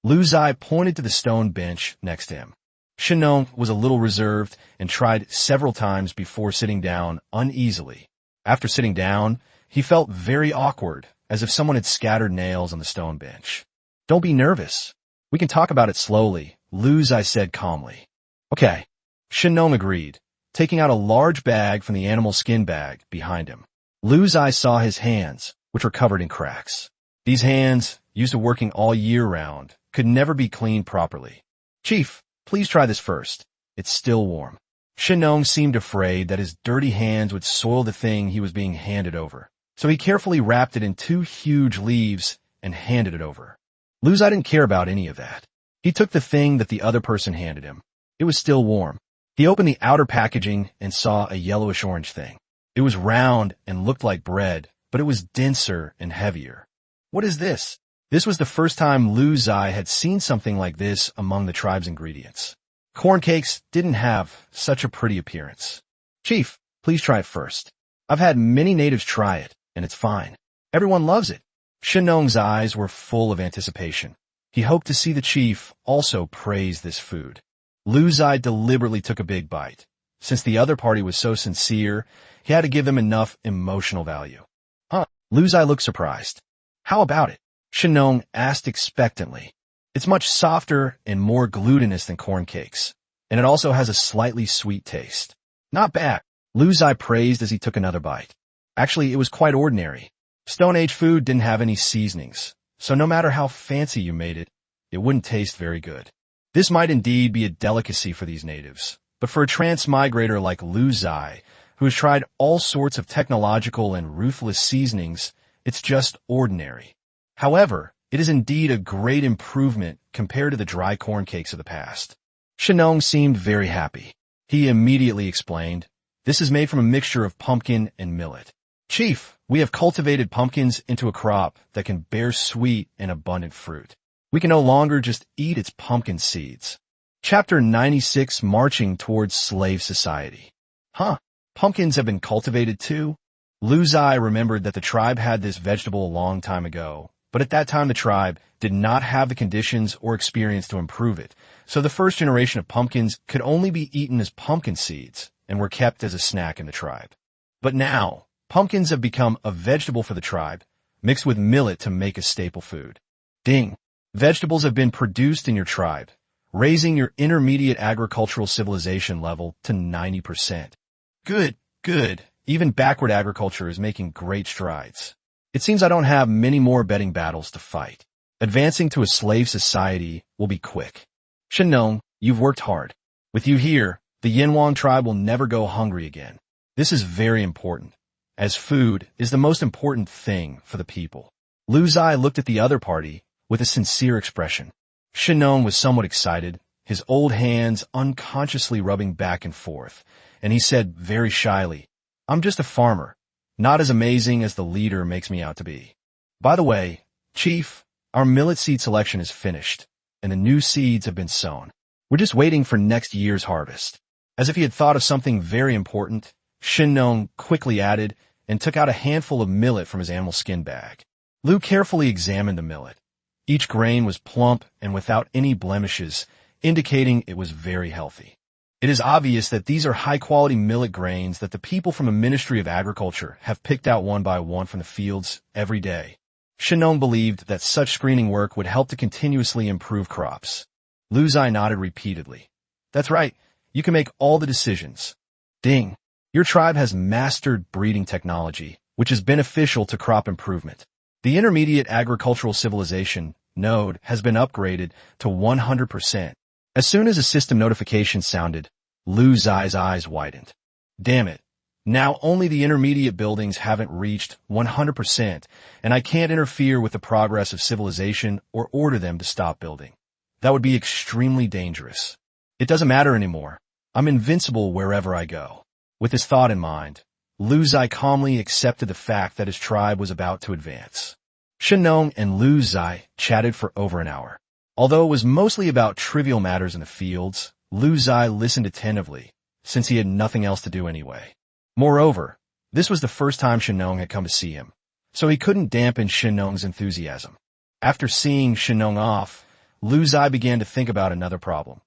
Lu Ziye pointed to the stone bench next to him. Shinon was a little reserved and tried several times before sitting down uneasily. After sitting down, he felt very awkward, as if someone had scattered nails on the stone bench. Don't be nervous. We can talk about it slowly, Lu Ziye said calmly. Okay. Shinon agreed, taking out a large bag from the animal skin bag behind him. Lu Ziye saw his hands, which were covered in cracks. These hands, used to working all year round, could never be cleaned properly. Chief, please try this first. It's still warm. Shinon seemed afraid that his dirty hands would soil the thing he was being handed over, so he carefully wrapped it in 2 huge leaves and handed it over. Lu Ziye didn't care about any of that. He took the thing that the other person handed him. It was still warm. He opened the outer packaging and saw a yellowish-orange thing. It was round and looked like bread, but it was denser and heavier. What is this? This was the first time Lu Ziye had seen something like this among the tribe's ingredients. Corn cakes didn't have such a pretty appearance. Chief, please try it first. I've had many natives try it, and it's fine. Everyone loves it. Shinong's eyes were full of anticipation. He hoped to see the chief also praise this food. Lu Ziye deliberately took a big bite. Since the other party was so sincere, he had to give them enough emotional value. Lu Ziye looked surprised. How about it? Shinong asked expectantly. It's much softer and more glutinous than corn cakes, and it also has a slightly sweet taste. Not bad, Lu Ziye praised as he took another bite. Actually, it was quite ordinary. Stone Age food didn't have any seasonings, so no matter how fancy you made it, it wouldn't taste very good. This might indeed be a delicacy for these natives, but for a transmigrator like Ziye, who has tried all sorts of technological and ruthless seasonings, it's just ordinary. However, it is indeed a great improvement compared to the dry corn cakes of the past. Shenong seemed very happy. He immediately explained, "This is made from a mixture of pumpkin and millet. Chief, we have cultivated pumpkins into a crop that can bear sweet and abundant fruit. We can no longer just eat its pumpkin seeds." Chapter 96, Marching Towards Slave Society. Huh, pumpkins have been cultivated too? Ziye remembered that the tribe had this vegetable a long time ago, but at that time the tribe did not have the conditions or experience to improve it, so the first generation of pumpkins could only be eaten as pumpkin seeds and were kept as a snack in the tribe. But now, pumpkins have become a vegetable for the tribe, mixed with millet to make a staple food. Ding! Vegetables have been produced in your tribe, raising your intermediate agricultural civilization level to 90%. Good, good. Even backward agriculture is making great strides. It seems I don't have many more betting battles to fight. Advancing to a slave society will be quick. Shenong, you've worked hard. With you here, the Yinhuang tribe will never go hungry again. This is very important, as food is the most important thing for the people. Ziye looked at the other party with a sincere expression. Shenong was somewhat excited, his old hands unconsciously rubbing back and forth, and he said very shyly, "I'm just a farmer, not as amazing as the leader makes me out to be. By the way, Chief, our millet seed selection is finished, and the new seeds have been sown. We're just waiting for next year's harvest." As if he had thought of something very important, Shenong quickly added and took out a handful of millet from his animal skin bag. Lu carefully examined the millet. Each grain was plump and without any blemishes, indicating it was very healthy. It is obvious that these are high-quality millet grains that the people from the Ministry of Agriculture have picked out one by one from the fields every day. Shenong believed that such screening work would help to continuously improve crops. Ziye nodded repeatedly. "That's right. You can make all the decisions. Ding. Your tribe has mastered breeding technology, which is beneficial to crop improvement. The intermediate agricultural civilization, node, has been upgraded to 100%. As soon as a system notification sounded, Ziye's eyes widened. Damn it. Now only the intermediate buildings haven't reached 100%, and I can't interfere with the progress of civilization or order them to stop building. That would be extremely dangerous. It doesn't matter anymore. I'm invincible wherever I go." With this thought in mind, Ziye calmly accepted the fact that his tribe was about to advance. Shenong and Ziye chatted for over an hour. Although it was mostly about trivial matters in the fields, Ziye listened attentively, since he had nothing else to do anyway. Moreover, this was the first time Shenong had come to see him, so he couldn't dampen Shenong's enthusiasm. After seeing Shenong off, Ziye began to think about another problem.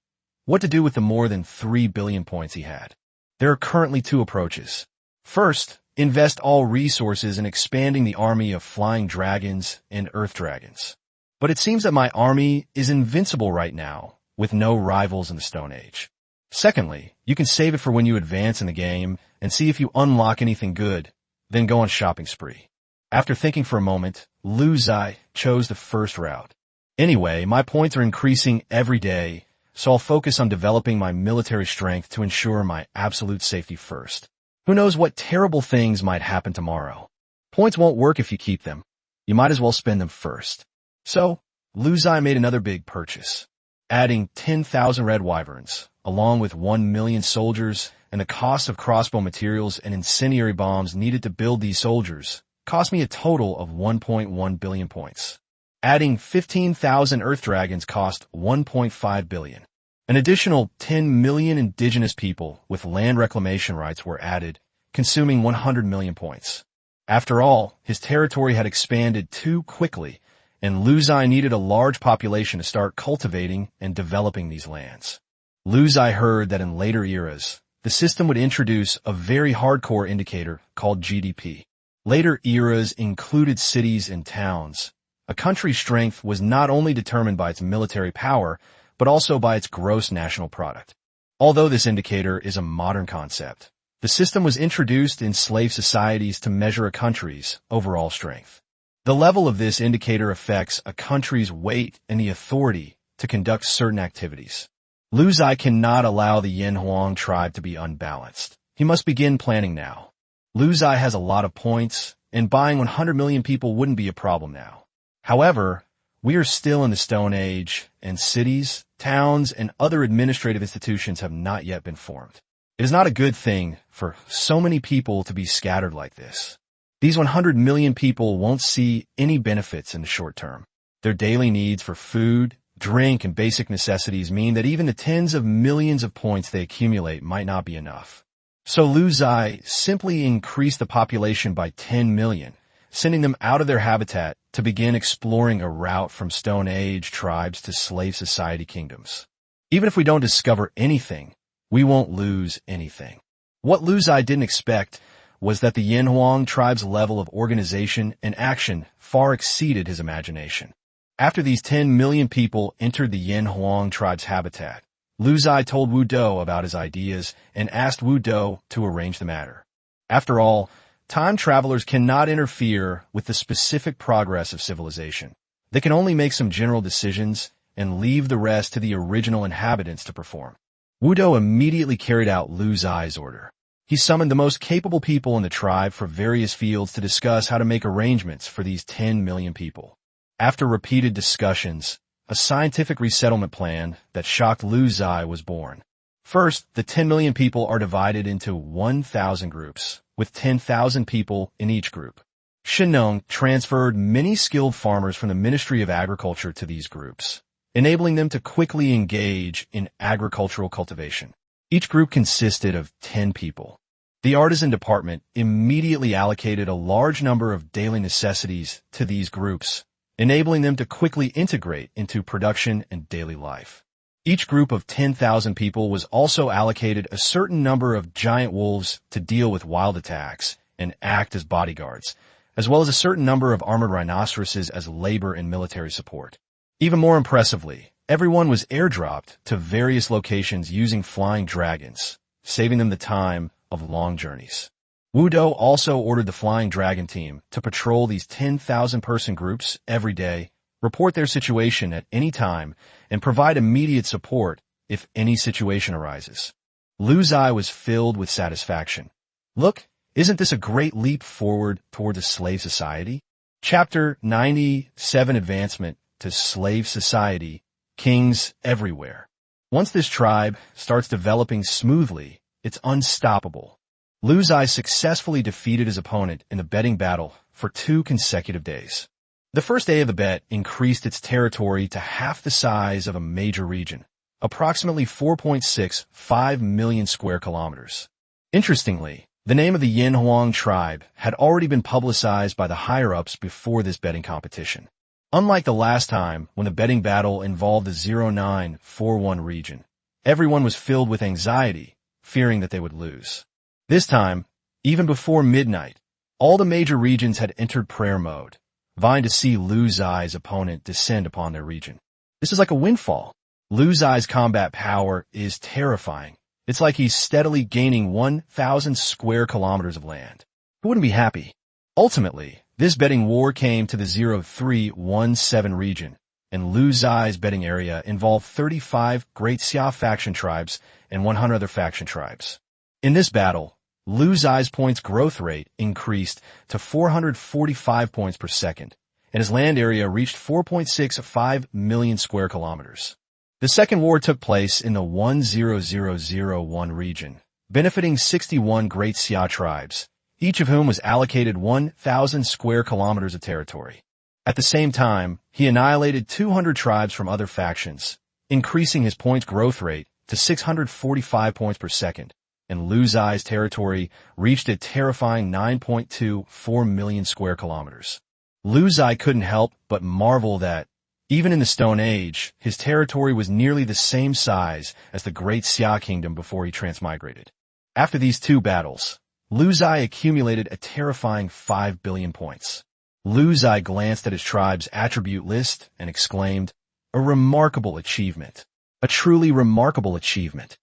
What to do with the more than 3 billion points he had. There are currently two approaches. First, invest all resources in expanding the army of flying dragons and earth dragons. But it seems that my army is invincible right now, with no rivals in the Stone Age. Secondly, you can save it for when you advance in the game and see if you unlock anything good, then go on a shopping spree. After thinking for a moment, Ziye chose the first route. Anyway, my points are increasing every day, so I'll focus on developing my military strength to ensure my absolute safety first. Who knows what terrible things might happen tomorrow. Points won't work if you keep them. You might as well spend them first. So, Ziye made another big purchase. Adding 10,000 red wyverns, along with 1 million soldiers, and the cost of crossbow materials and incendiary bombs needed to build these soldiers, cost me a total of 1.1 billion points. Adding 15,000 earth dragons cost 1.5 billion. An additional 10 million indigenous people with land reclamation rights were added, consuming 100 million points. After all, his territory had expanded too quickly, and Ziye needed a large population to start cultivating and developing these lands. Ziye heard that in later eras, the system would introduce a very hardcore indicator called GDP. Later eras included cities and towns. A country's strength was not only determined by its military power, but also by its gross national product. Although this indicator is a modern concept, the system was introduced in slave societies to measure a country's overall strength. The level of this indicator affects a country's weight and the authority to conduct certain activities. Lu Zai cannot allow the Yin Huang tribe to be unbalanced. He must begin planning now. Lu Zai has a lot of points, and buying 100 million people wouldn't be a problem now. However, we are still in the Stone Age, and cities, towns, and other administrative institutions have not yet been formed. It is not a good thing for so many people to be scattered like this. These 100 million people won't see any benefits in the short term. Their daily needs for food, drink, and basic necessities mean that even the tens of millions of points they accumulate might not be enough. So Lu Zai simply increased the population by 10 million, sending them out of their habitat to begin exploring a route from Stone Age tribes to slave society kingdoms. Even if we don't discover anything, we won't lose anything. What Lu Zai didn't expect was that the Yin Huang tribe's level of organization and action far exceeded his imagination. After these 10 million people entered the Yin Huang tribe's habitat, Lu Zai told Wu Do about his ideas and asked Wu Do to arrange the matter. After all, time travelers cannot interfere with the specific progress of civilization. They can only make some general decisions and leave the rest to the original inhabitants to perform. Wu Do immediately carried out Lu Zai's order. He summoned the most capable people in the tribe for various fields to discuss how to make arrangements for these 10 million people. After repeated discussions, a scientific resettlement plan that shocked Lu Zai was born. First, the 10 million people are divided into 1,000 groups, with 10,000 people in each group. Shinnong transferred many skilled farmers from the Ministry of Agriculture to these groups, enabling them to quickly engage in agricultural cultivation. Each group consisted of 10 people. The artisan department immediately allocated a large number of daily necessities to these groups, enabling them to quickly integrate into production and daily life. Each group of 10,000 people was also allocated a certain number of giant wolves to deal with wild attacks and act as bodyguards, as well as a certain number of armored rhinoceroses as labor and military support. Even more impressively, everyone was airdropped to various locations using flying dragons, saving them the time of long journeys. Wu Do also ordered the Flying Dragon team to patrol these 10,000-person groups every day, report their situation at any time, and provide immediate support if any situation arises. Lu Zai was filled with satisfaction. Look, isn't this a great leap forward towards a slave society? Chapter 97 Advancement to Slave Society, Kings Everywhere. Once this tribe starts developing smoothly, it's unstoppable. Lu Zai successfully defeated his opponent in the betting battle for 2 consecutive days. The first day of the bet increased its territory to half the size of a major region, approximately 4.65 million square kilometers. Interestingly, the name of the Yin Huang tribe had already been publicized by the higher-ups before this betting competition. Unlike the last time when the betting battle involved the 0941 region, everyone was filled with anxiety, fearing that they would lose. This time, even before midnight, all the major regions had entered prayer mode, vying to see Lu Zai's opponent descend upon their region. This is like a windfall. Lu Zai's combat power is terrifying. It's like he's steadily gaining 1,000 square kilometers of land. Who wouldn't be happy? Ultimately, this betting war came to the 0317 region, and Lu Zai's betting area involved 35 Great Xia faction tribes and 100 other faction tribes. In this battle, Lu Zai's points growth rate increased to 445 points per second, and his land area reached 4.65 million square kilometers. The second war took place in the 10001 region, benefiting 61 Great Xia tribes, each of whom was allocated 1,000 square kilometers of territory. At the same time, he annihilated 200 tribes from other factions, increasing his points growth rate to 645 points per second, and Lu Zai's territory reached a terrifying 9.24 million square kilometers. Lu Zai couldn't help but marvel that, even in the Stone Age, his territory was nearly the same size as the Great Xia Kingdom before he transmigrated. After these 2 battles, Lu Zai accumulated a terrifying 5 billion points. Lu Zai glanced at his tribe's attribute list and exclaimed, "A remarkable achievement. A truly remarkable achievement."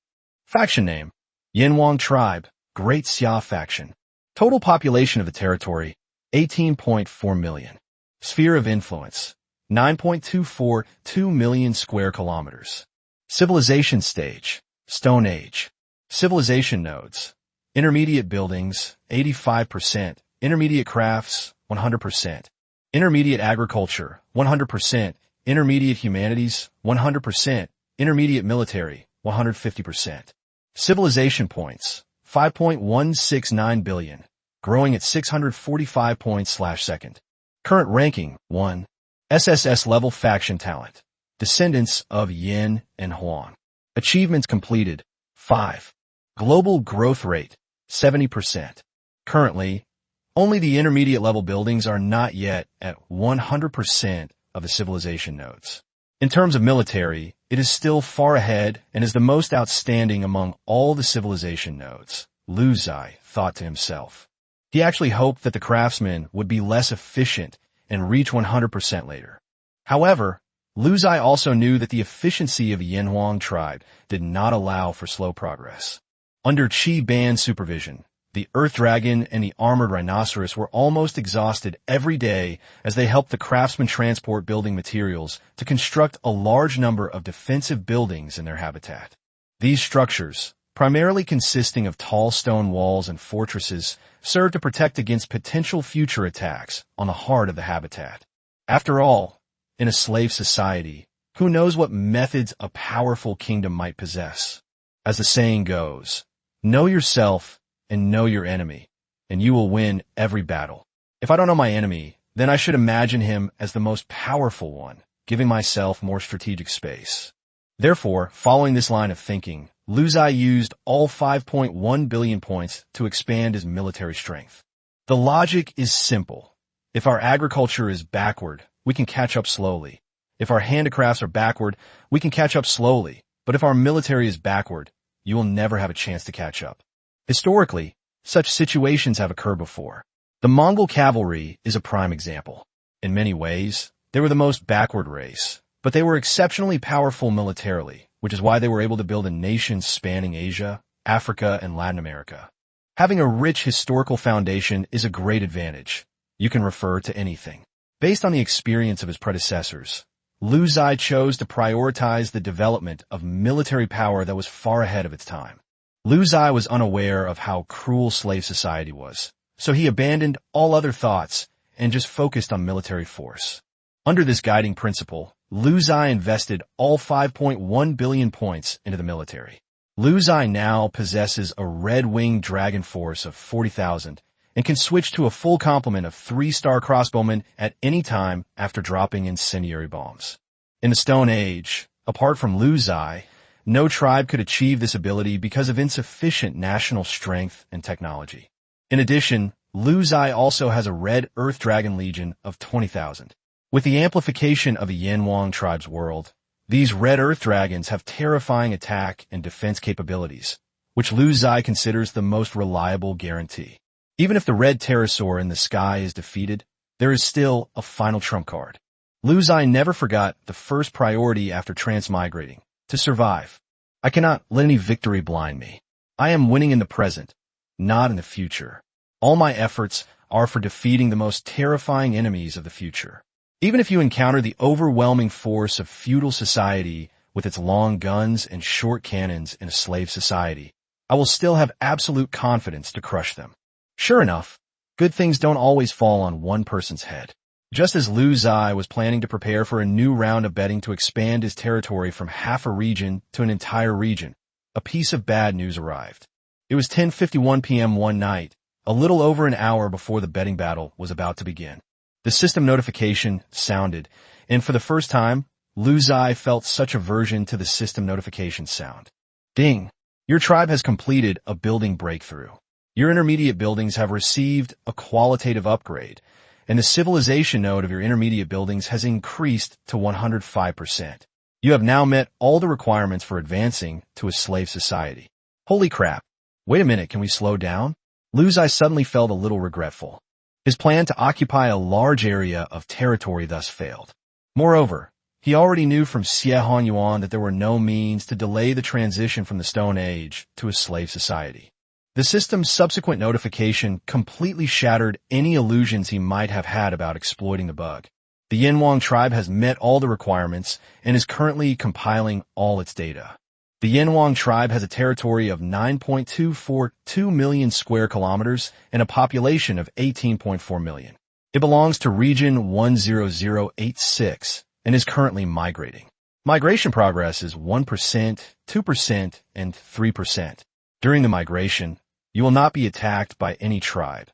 Faction name: Yin Huang Tribe, Great Xia Faction. Total population of the territory, 18.4 million. Sphere of influence: 9.242 million square kilometers. Civilization stage, Stone Age. Civilization nodes, intermediate buildings, 85%, intermediate crafts, 100%, intermediate agriculture, 100%, intermediate humanities, 100%, intermediate military, 150%. Civilization points, 5.169 billion, growing at 645 points/second. Current ranking, 1. SSS level faction talent, descendants of Yin and Huang. Achievements completed, 5. Global growth rate, 70%. Currently, only the intermediate level buildings are not yet at 100% of the civilization nodes. In terms of military, it is still far ahead and is the most outstanding among all the civilization nodes, Lu Ziye thought to himself. He actually hoped that the craftsmen would be less efficient and reach 100% later. However, Lu Ziye also knew that the efficiency of the Yin-Huang tribe did not allow for slow progress. Under Qi Ban supervision, the Earth Dragon and the Armored Rhinoceros were almost exhausted every day as they helped the craftsmen transport building materials to construct a large number of defensive buildings in their habitat. These structures, primarily consisting of tall stone walls and fortresses, served to protect against potential future attacks on the heart of the habitat. After all, in a slave society, who knows what methods a powerful kingdom might possess? As the saying goes, know yourself and know your enemy, and you will win every battle. If I don't know my enemy, then I should imagine him as the most powerful one, giving myself more strategic space. Therefore, following this line of thinking, Lu Ziye used all 5.1 billion points to expand his military strength. The logic is simple. If our agriculture is backward, we can catch up slowly. If our handicrafts are backward, we can catch up slowly. But if our military is backward, you will never have a chance to catch up. Historically, such situations have occurred before. The Mongol cavalry is a prime example. In many ways, they were the most backward race, but they were exceptionally powerful militarily, which is why they were able to build a nation spanning Asia, Africa, and Latin America. Having a rich historical foundation is a great advantage. You can refer to anything. Based on the experience of his predecessors, Lu Ziye chose to prioritize the development of military power that was far ahead of its time. Lu Ziye was unaware of how cruel slave society was, so he abandoned all other thoughts and just focused on military force. Under this guiding principle, Lu Ziye invested all 5.1 billion points into the military. Lu Ziye now possesses a red-winged dragon force of 40,000 and can switch to a full complement of 3-star crossbowmen at any time after dropping incendiary bombs. In the Stone Age, apart from Lu Ziye, no tribe could achieve this ability because of insufficient national strength and technology. In addition, Lu Ziye also has a red Earth Dragon Legion of 20,000. With the amplification of the Yin-Huang tribe's world, these red Earth Dragons have terrifying attack and defense capabilities, which Lu Ziye considers the most reliable guarantee. Even if the red pterosaur in the sky is defeated, there is still a final trump card. Lu Ziye never forgot the first priority after transmigrating: to survive. I cannot let any victory blind me. I am winning in the present, not in the future. All my efforts are for defeating the most terrifying enemies of the future. Even if you encounter the overwhelming force of feudal society with its long guns and short cannons in a slave society, I will still have absolute confidence to crush them. Sure enough, good things don't always fall on one person's head. Just as Lu Ziye was planning to prepare for a new round of betting to expand his territory from half a region to an entire region, a piece of bad news arrived. It was 10:51 p.m. one night, a little over an hour before the betting battle was about to begin. The system notification sounded, and for the first time, Lu Ziye felt such aversion to the system notification sound. Ding! Your tribe has completed a building breakthrough. Your intermediate buildings have received a qualitative upgrade, and the civilization node of your intermediate buildings has increased to 105%. You have now met all the requirements for advancing to a slave society. Holy crap! Wait a minute, can we slow down? Lu Ziye suddenly felt a little regretful. His plan to occupy a large area of territory thus failed. Moreover, he already knew from Ziye Hanyuan that there were no means to delay the transition from the Stone Age to a slave society. The system's subsequent notification completely shattered any illusions he might have had about exploiting the bug. The Yanwang tribe has met all the requirements and is currently compiling all its data. The Yanwang tribe has a territory of 9.242 million square kilometers and a population of 18.4 million. It belongs to region 10086 and is currently migrating. Migration progress is 1%, 2%, and 3%. During the migration, you will not be attacked by any tribe,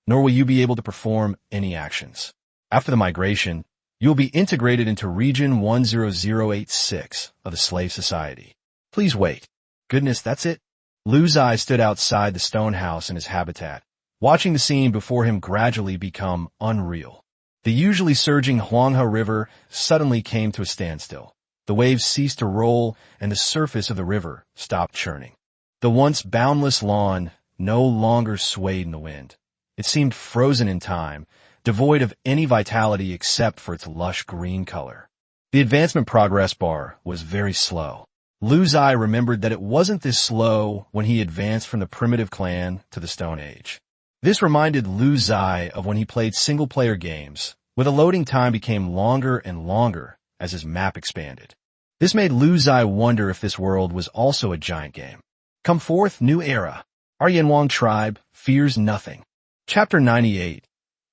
nor will you be able to perform any actions. After the migration, you will be integrated into region 10086 of the slave society. Please wait. Goodness, that's it? Lu Ziye stood outside the stone house in his habitat, watching the scene before him gradually become unreal. The usually surging Huanghe River suddenly came to a standstill. The waves ceased to roll, and the surface of the river stopped churning. The once boundless lawn no longer swayed in the wind. It seemed frozen in time, devoid of any vitality except for its lush green color. The advancement progress bar was very slow. Lu Ziye remembered that it wasn't this slow when he advanced from the primitive clan to the Stone Age. This reminded Lu Ziye of when he played single-player games, where the loading time became longer and longer as his map expanded. This made Lu Ziye wonder if this world was also a giant game. Come forth, new era. Our Yanwang tribe fears nothing. Chapter 98.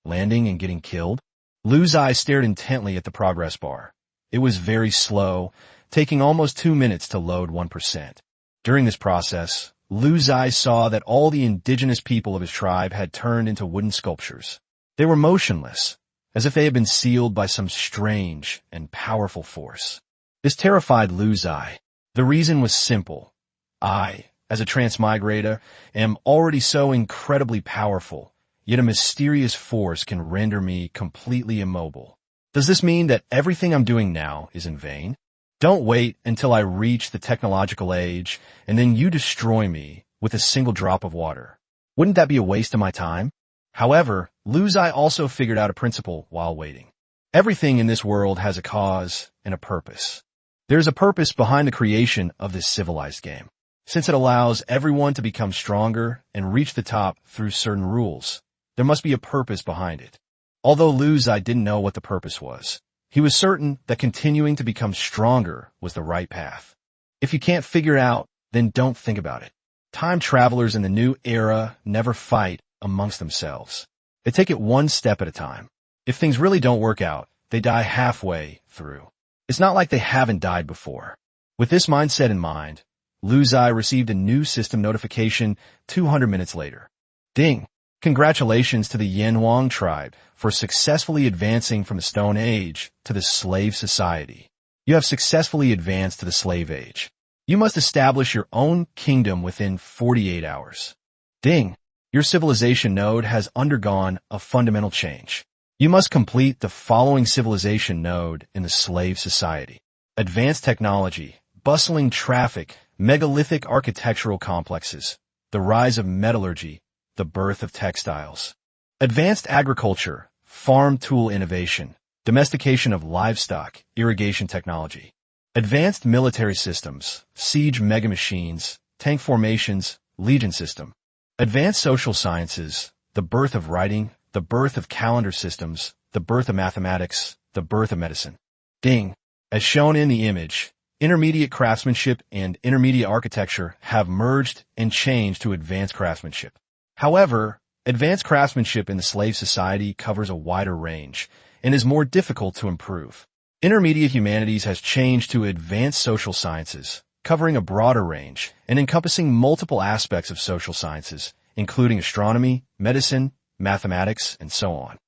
Landing and getting killed? Lu Ziye stared intently at the progress bar. It was very slow, taking almost 2 minutes to load 1%. During this process, Lu Ziye saw that all the indigenous people of his tribe had turned into wooden sculptures. They were motionless, as if they had been sealed by some strange and powerful force. This terrified Lu Ziye. The reason was simple. I, as a transmigrator, am already so incredibly powerful, yet a mysterious force can render me completely immobile. Does this mean that everything I'm doing now is in vain? Don't wait until I reach the technological age, and then you destroy me with a single drop of water. Wouldn't that be a waste of my time? However, Lu Ziye also figured out a principle while waiting. Everything in this world has a cause and a purpose. There's a purpose behind the creation of this civilized game, since it allows everyone to become stronger and reach the top through certain rules. There must be a purpose behind it. Although Lu Ziye didn't know what the purpose was, he was certain that continuing to become stronger was the right path. If you can't figure it out, then don't think about it. Time travelers in the new era never fight amongst themselves. They take it one step at a time. If things really don't work out, they die halfway through. It's not like they haven't died before. With this mindset in mind, Lu Ziye received a new system notification 200 minutes later. Ding! Congratulations to the Yanwang tribe for successfully advancing from the Stone Age to the Slave Society. You have successfully advanced to the Slave Age. You must establish your own kingdom within 48 hours. Ding! Your civilization node has undergone a fundamental change. You must complete the following civilization node in the Slave Society. Advanced technology, bustling traffic, megalithic architectural complexes, the rise of metallurgy, the birth of textiles. Advanced agriculture, farm tool innovation, domestication of livestock, irrigation technology. Advanced military systems, siege megamachines, tank formations, legion system. Advanced social sciences, the birth of writing, the birth of calendar systems, the birth of mathematics, the birth of medicine. Ding! As shown in the image, intermediate craftsmanship and intermediate architecture have merged and changed to advanced craftsmanship. However, advanced craftsmanship in the slave society covers a wider range and is more difficult to improve. Intermediate humanities has changed to advanced social sciences, covering a broader range and encompassing multiple aspects of social sciences, including astronomy, medicine, mathematics, and so on.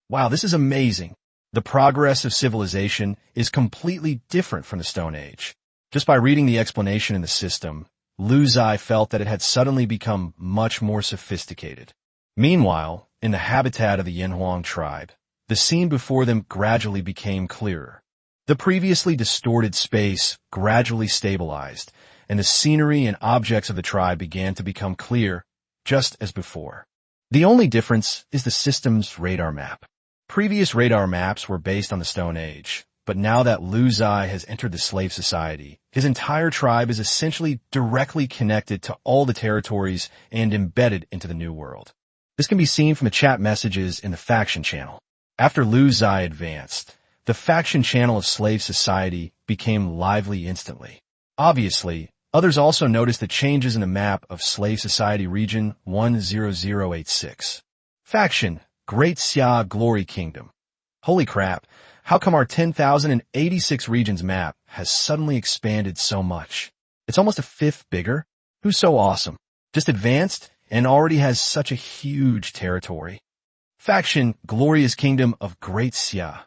Wow, this is amazing. The progress of civilization is completely different from the Stone Age. Just by reading the explanation in the system, Lu Ziye felt that it had suddenly become much more sophisticated. Meanwhile, in the habitat of the Yanwang tribe, the scene before them gradually became clearer. The previously distorted space gradually stabilized, and the scenery and objects of the tribe began to become clear, just as before. The only difference is the system's radar map. Previous radar maps were based on the Stone Age, but now that Lu Ziye has entered the slave society, his entire tribe is essentially directly connected to all the territories and embedded into the new world. This can be seen from the chat messages in the faction channel. After Lu Ziye advanced, The faction channel of slave society became lively instantly. Obviously, others also noticed the changes in the map of slave society region 10086. Faction, Great Xia Glory Kingdom. Holy crap, how come our 10,086 regions map has suddenly expanded so much? It's almost a fifth bigger? Who's so awesome? Just advanced and already has such a huge territory. Faction, Glorious Kingdom of Great Xia.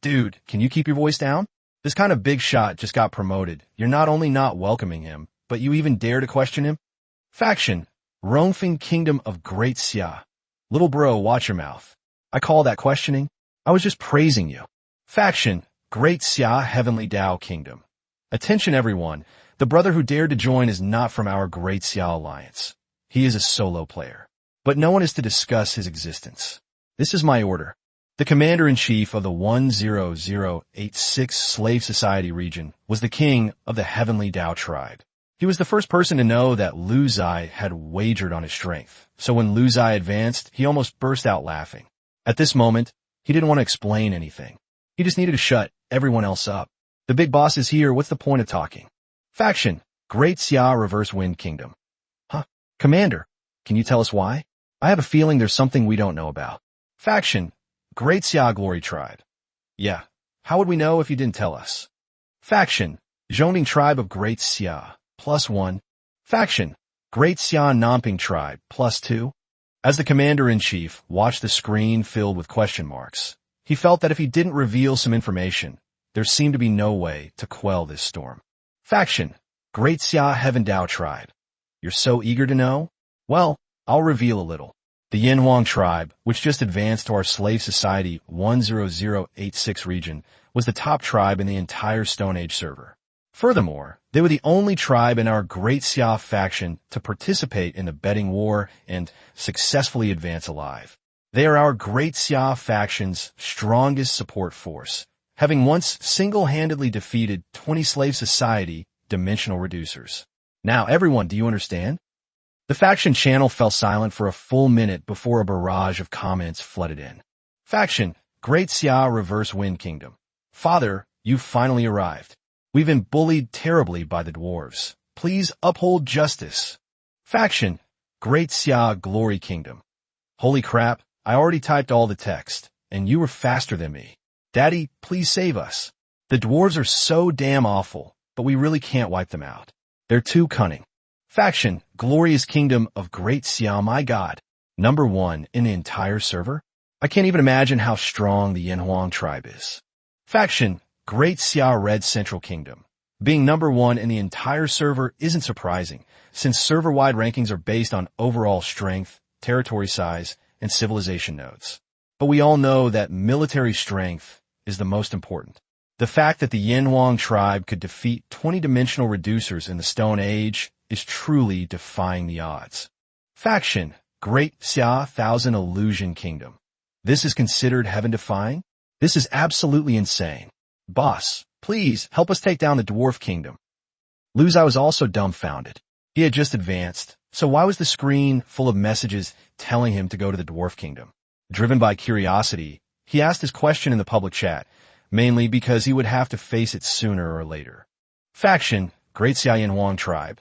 Dude, can you keep your voice down? This kind of big shot just got promoted. You're not only not welcoming him, but you even dare to question him? Faction, Rongfeng Kingdom of Great Xia. Little bro, watch your mouth. I call that questioning. I was just praising you. Faction, Great Xia Heavenly Dao Kingdom. Attention everyone, the brother who dared to join is not from our Great Xia Alliance. He is a solo player. But no one is to discuss his existence. This is my order. The commander-in-chief of the 10086 Slave Society region was the king of the Heavenly Dao tribe. He was the first person to know that Lu Ziye had wagered on his strength, so when Lu Ziye advanced, he almost burst out laughing. At this moment, he didn't want to explain anything. He just needed to shut everyone else up. The big boss is here, what's the point of talking? Faction, Great Xia Reverse Wind Kingdom. Huh? Commander, can you tell us why? I have a feeling there's something we don't know about. Faction, Great Xia Glory Tribe. Yeah, how would we know if you didn't tell us? Faction, Zhongning Tribe of Great Xia, +1. Faction, Great Xia Namping Tribe, +2. As the commander-in-chief watched the screen filled with question marks, he felt that if he didn't reveal some information, there seemed to be no way to quell this storm. Faction, Great Xia Heaven Dao Tribe. You're so eager to know? Well, I'll reveal a little. The Yinhuang tribe, which just advanced to our Slave Society 10086 region, was the top tribe in the entire Stone Age server. Furthermore, they were the only tribe in our Great Xia faction to participate in the betting war and successfully advance alive. They are our Great Xia faction's strongest support force, having once single-handedly defeated 20 Slave Society dimensional reducers. Now, everyone, do you understand? The faction channel fell silent for a full minute before a barrage of comments flooded in. Faction, Great Xia Reverse Wind Kingdom. Father, you've finally arrived. We've been bullied terribly by the dwarves. Please uphold justice. Faction, Great Xia Glory Kingdom. Holy crap, I already typed all the text, and you were faster than me. Daddy, please save us. The dwarves are so damn awful, but we really can't wipe them out. They're too cunning. Faction, Glorious Kingdom of Great Xia, my god. #1 in the entire server? I can't even imagine how strong the Yinhuang tribe is. Faction, Great Xia Red Central Kingdom. Being #1 in the entire server isn't surprising, since server-wide rankings are based on overall strength, territory size, and civilization nodes. But we all know that military strength is the most important. The fact that the Yinhuang tribe could defeat 20-dimensional reducers in the Stone Age is truly defying the odds. Faction, Great Xia Thousand Illusion Kingdom. This is considered heaven-defying? This is absolutely insane. Boss, please help us take down the Dwarf Kingdom. Lu Ziye was also dumbfounded. He had just advanced, so why was the screen full of messages telling him to go to the Dwarf Kingdom? Driven by curiosity, he asked his question in the public chat, mainly because he would have to face it sooner or later. Faction, Great Xia Yinhuang Tribe.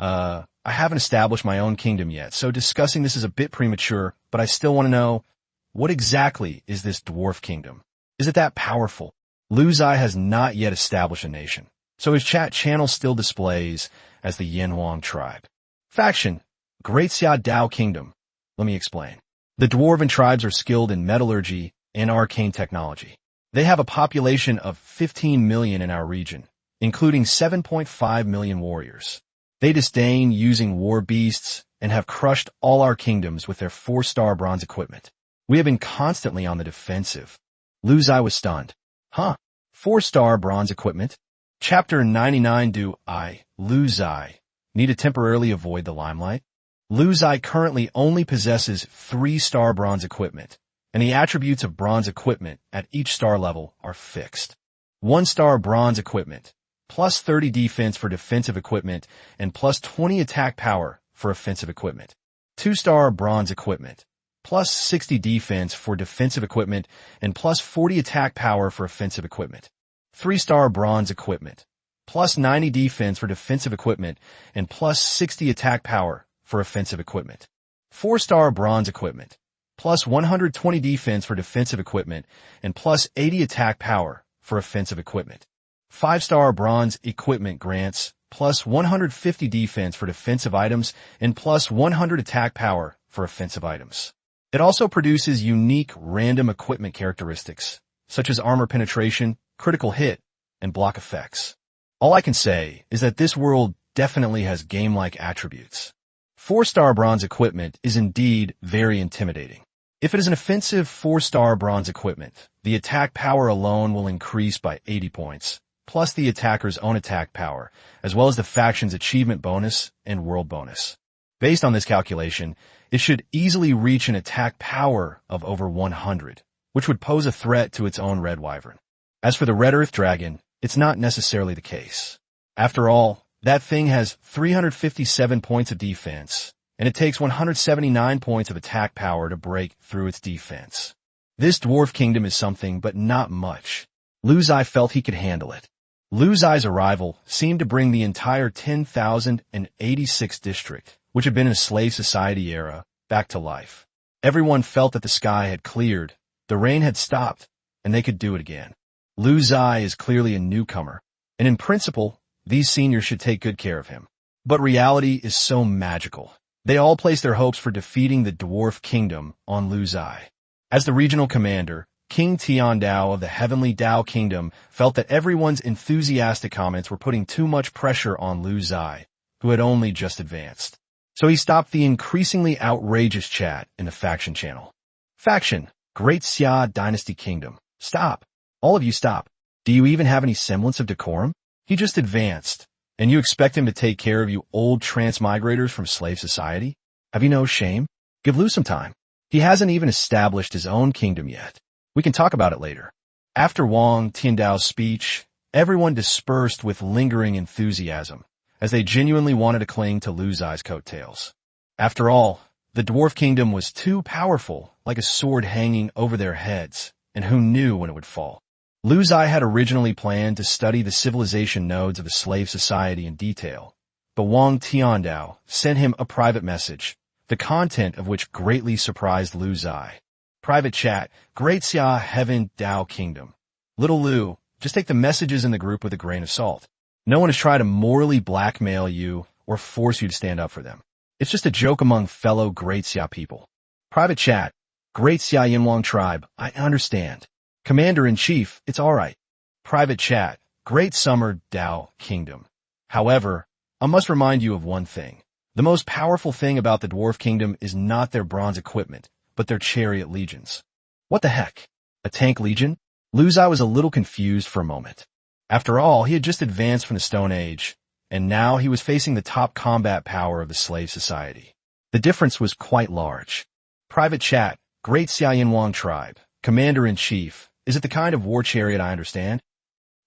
I haven't established my own kingdom yet, so discussing this is a bit premature, but I still want to know, what exactly is this Dwarf Kingdom? Is it that powerful? Lu Ziye has not yet established a nation, so his chat channel still displays as the Yinhuang tribe. Faction, Great Xia Dao Kingdom. Let me explain. The dwarven tribes are skilled in metallurgy and arcane technology. They have a population of 15 million in our region, including 7.5 million warriors. They disdain using war beasts and have crushed all our kingdoms with their 4-star bronze equipment. We have been constantly on the defensive. Lu Ziye was stunned. Huh? 4-star bronze equipment? Chapter 99. Do I, Lu Ziye, need to temporarily avoid the limelight? Lu Ziye currently only possesses 3-star bronze equipment, and the attributes of bronze equipment at each star level are fixed. 1-star bronze equipment, plus 30 defense for defensive equipment, and plus 20 attack power for offensive equipment. 2-star bronze equipment, plus 60 defense for defensive equipment, and plus 40 attack power for offensive equipment. 3-star bronze equipment, plus 90 defense for defensive equipment, and plus 60 attack power for offensive equipment. 4-star bronze equipment, plus 120 defense for defensive equipment, and plus 80 attack power for offensive equipment. 5-star bronze equipment grants plus 150 defense for defensive items and plus 100 attack power for offensive items. It also produces unique random equipment characteristics, such as armor penetration, critical hit, and block effects. All I can say is that this world definitely has game-like attributes. 4-star bronze equipment is indeed very intimidating. If it is an offensive 4-star bronze equipment, the attack power alone will increase by 80 points, plus the attacker's own attack power, as well as the faction's achievement bonus and world bonus. Based on this calculation, it should easily reach an attack power of over 100, which would pose a threat to its own red wyvern. As for the red earth dragon, it's not necessarily the case. After all, that thing has 357 points of defense, and it takes 179 points of attack power to break through its defense. This dwarf kingdom is something, but not much. Ziye felt he could handle it. Ziye's arrival seemed to bring the entire 10,086 district, which had been in a slave society era, back to life. Everyone felt that the sky had cleared, the rain had stopped, and they could do it again. Ziye is clearly a newcomer, and in principle, these seniors should take good care of him. But reality is so magical. They all place their hopes for defeating the dwarf kingdom on Ziye. As the regional commander, King Tiandao of the Heavenly Dao Kingdom felt that everyone's enthusiastic comments were putting too much pressure on Ziye, who had only just advanced. So he stopped the increasingly outrageous chat in the faction channel. Faction, Great Xia Dynasty Kingdom. Stop. All of you stop. Do you even have any semblance of decorum? He just advanced, and you expect him to take care of you old transmigrators from slave society? Have you no shame? Give Lu some time. He hasn't even established his own kingdom yet. We can talk about it later. After Wang Tiandao's speech, everyone dispersed with lingering enthusiasm, as they genuinely wanted to cling to Ziye's coattails. After all, the dwarf kingdom was too powerful, like a sword hanging over their heads, and who knew when it would fall. Ziye had originally planned to study the civilization nodes of the slave society in detail, but Wang Tiandao sent him a private message, the content of which greatly surprised Ziye. Private chat, Great Xia Heaven Dao Kingdom. Little Lu, just take the messages in the group with a grain of salt. No one has tried to morally blackmail you or force you to stand up for them. It's just a joke among fellow Great Xia people. Private chat, Great Xia Yinwang tribe, I understand. Commander-in-Chief, it's alright. Private chat, Great Summer Dao Kingdom. However, I must remind you of one thing. The most powerful thing about the Dwarf Kingdom is not their bronze equipment, but their chariot legions. What the heck? A tank legion? Ziye was a little confused for a moment. After all, he had just advanced from the Stone Age, and now he was facing the top combat power of the slave society. The difference was quite large. Private chat, Great Xia Yinwang tribe, Commander-in-Chief, is it the kind of war chariot I understand?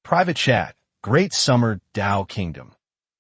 Private chat, Great Summer Dao Kingdom.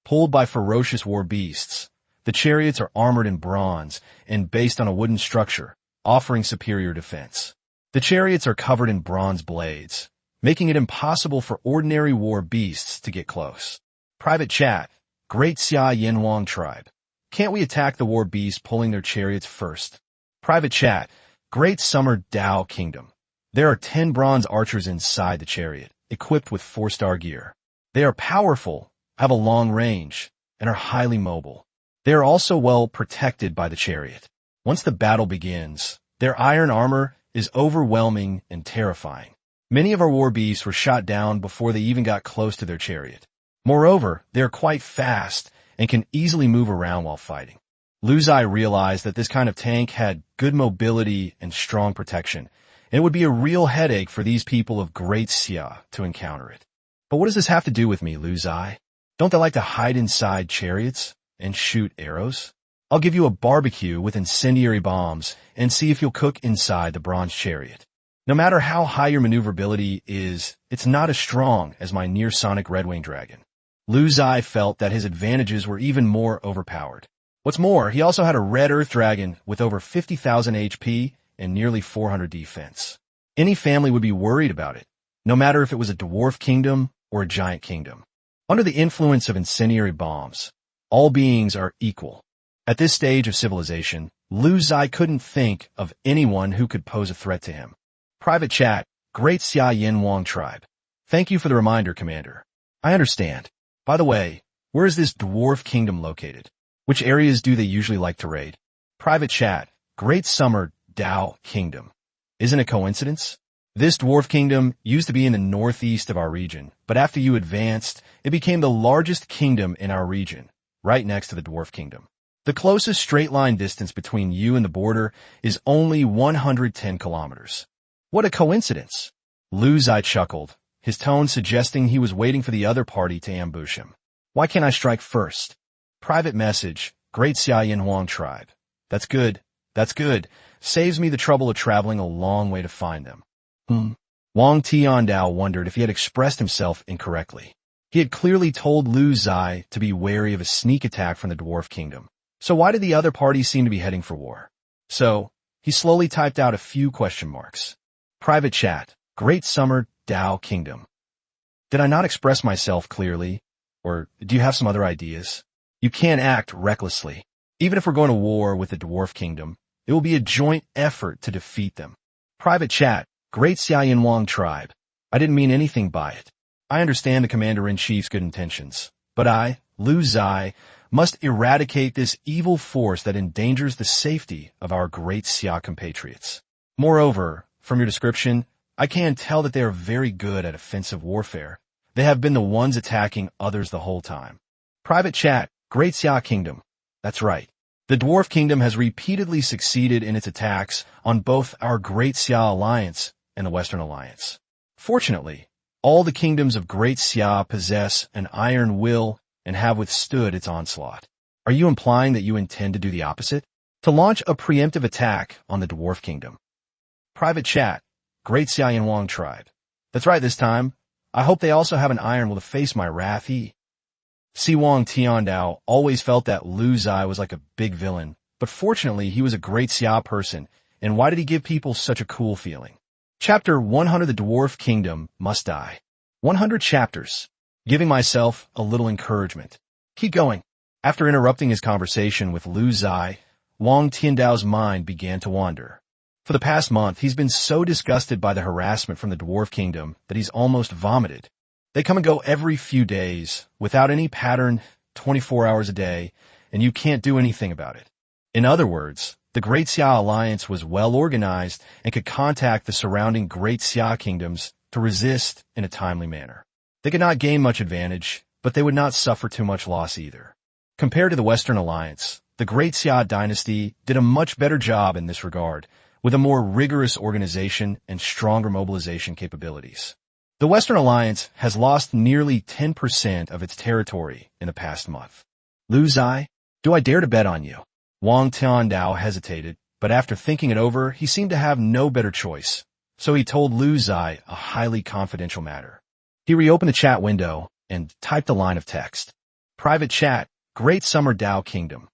Pulled by ferocious war beasts, the chariots are armored in bronze and based on a wooden structure, offering superior defense. The chariots are covered in bronze blades, making it impossible for ordinary war beasts to get close. Private chat, Great Xia Yinwang tribe. Can't we attack the war beasts pulling their chariots first? Private chat, Great Summer Dao Kingdom. There are 10 bronze archers inside the chariot, equipped with 4-star gear. They are powerful, have a long range, and are highly mobile. They are also well protected by the chariot. Once the battle begins, their iron armor is overwhelming and terrifying. Many of our war beasts were shot down before they even got close to their chariot. Moreover, they are quite fast and can easily move around while fighting. Ziye realized that this kind of tank had good mobility and strong protection, and it would be a real headache for these people of Great Xia to encounter it. But what does this have to do with me, Ziye? Don't they like to hide inside chariots and shoot arrows? I'll give you a barbecue with incendiary bombs and see if you'll cook inside the bronze chariot. No matter how high your maneuverability is, it's not as strong as my near-sonic red-winged dragon. Ziye felt that his advantages were even more overpowered. What's more, he also had a red earth dragon with over 50,000 HP and nearly 400 defense. Any family would be worried about it, no matter if it was a dwarf kingdom or a giant kingdom. Under the influence of incendiary bombs, all beings are equal. At this stage of civilization, Ziye couldn't think of anyone who could pose a threat to him. Private chat, Great Xia Yin Wang tribe. Thank you for the reminder, Commander. I understand. By the way, where is this dwarf kingdom located? Which areas do they usually like to raid? Private chat, Great Summer Dao Kingdom. Isn't it a coincidence? This dwarf kingdom used to be in the northeast of our region, but after you advanced, it became the largest kingdom in our region, right next to the dwarf kingdom. The closest straight line distance between you and the border is only 110 kilometers. What a coincidence! Ziye chuckled, his tone suggesting he was waiting for the other party to ambush him. Why can't I strike first? Private message, Great Xia Yin Huang tribe. That's good. That's good. Saves me the trouble of traveling a long way to find them. Wang Tiandao wondered if he had expressed himself incorrectly. He had clearly told Ziye to be wary of a sneak attack from the dwarf kingdom. So why did the other parties seem to be heading for war? So, he slowly typed out a few question marks. Private chat, Great Summer Dao Kingdom. Did I not express myself clearly? Or do you have some other ideas? You can't act recklessly. Even if we're going to war with the dwarf kingdom, it will be a joint effort to defeat them. Private chat, Great Xia Yin Wang tribe. I didn't mean anything by it. I understand the Commander-in-Chief's good intentions, but I, Ziye, must eradicate this evil force that endangers the safety of our great Xia compatriots. Moreover, from your description, I can tell that they are very good at offensive warfare. They have been the ones attacking others the whole time. Private chat, Great Xia Kingdom. That's right. The Dwarf Kingdom has repeatedly succeeded in its attacks on both our Great Xia Alliance and the Western Alliance. Fortunately, all the kingdoms of Great Xia possess an iron will and have withstood its onslaught. Are you implying that you intend to do the opposite? To launch a preemptive attack on the Dwarf Kingdom? Private chat, Great Xia Yin Wang tribe. That's right this time. I hope they also have an iron will to face my wrath. Si Wang Tiandao always felt that Ziye was like a big villain, but fortunately he was a Great Xia person, and why did he give people such a cool feeling? Chapter 100 The Dwarf Kingdom Must Die. 100 chapters. Giving myself a little encouragement. Keep going. After interrupting his conversation with Ziye, Wang Tiandao's mind began to wander. For the past month, he's been so disgusted by the harassment from the Dwarf Kingdom that he's almost vomited. They come and go every few days, without any pattern, 24 hours a day, and you can't do anything about it. In other words, the Great Xia Alliance was well organized and could contact the surrounding Great Xia kingdoms to resist in a timely manner. They could not gain much advantage, but they would not suffer too much loss either. Compared to the Western Alliance, the Great Xia dynasty did a much better job in this regard, with a more rigorous organization and stronger mobilization capabilities. The Western Alliance has lost nearly 10% of its territory in the past month. Ziye, do I dare to bet on you? Wang Tiandao hesitated, but after thinking it over, he seemed to have no better choice. So he told Ziye a highly confidential matter. He reopened the chat window and typed a line of text. Private chat, Great Summer Dao Kingdom.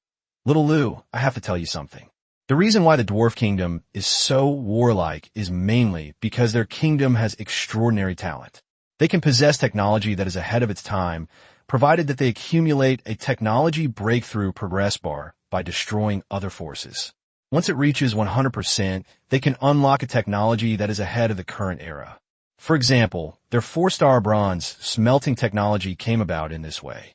Little Lu, I have to tell you something. The reason why the Dwarf Kingdom is so warlike is mainly because their kingdom has extraordinary talent. They can possess technology that is ahead of its time, provided that they accumulate a technology breakthrough progress bar by destroying other forces. Once it reaches 100%, they can unlock a technology that is ahead of the current era. For example, their 4-star bronze smelting technology came about in this way.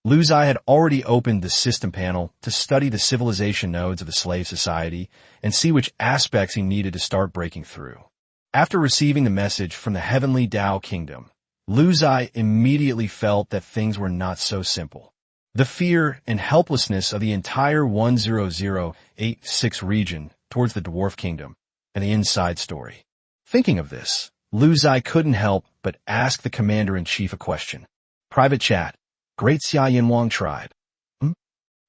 Ziye had already opened the system panel to study the civilization nodes of the slave society and see which aspects he needed to start breaking through. After receiving the message from the Heavenly Dao Kingdom, Ziye immediately felt that things were not so simple. The fear and helplessness of the entire 10086 region towards the Dwarf Kingdom and the inside story. Thinking of this, Ziye couldn't help but ask the Commander-in-Chief a question. Private chat, Great Xia Yin Wang tribe.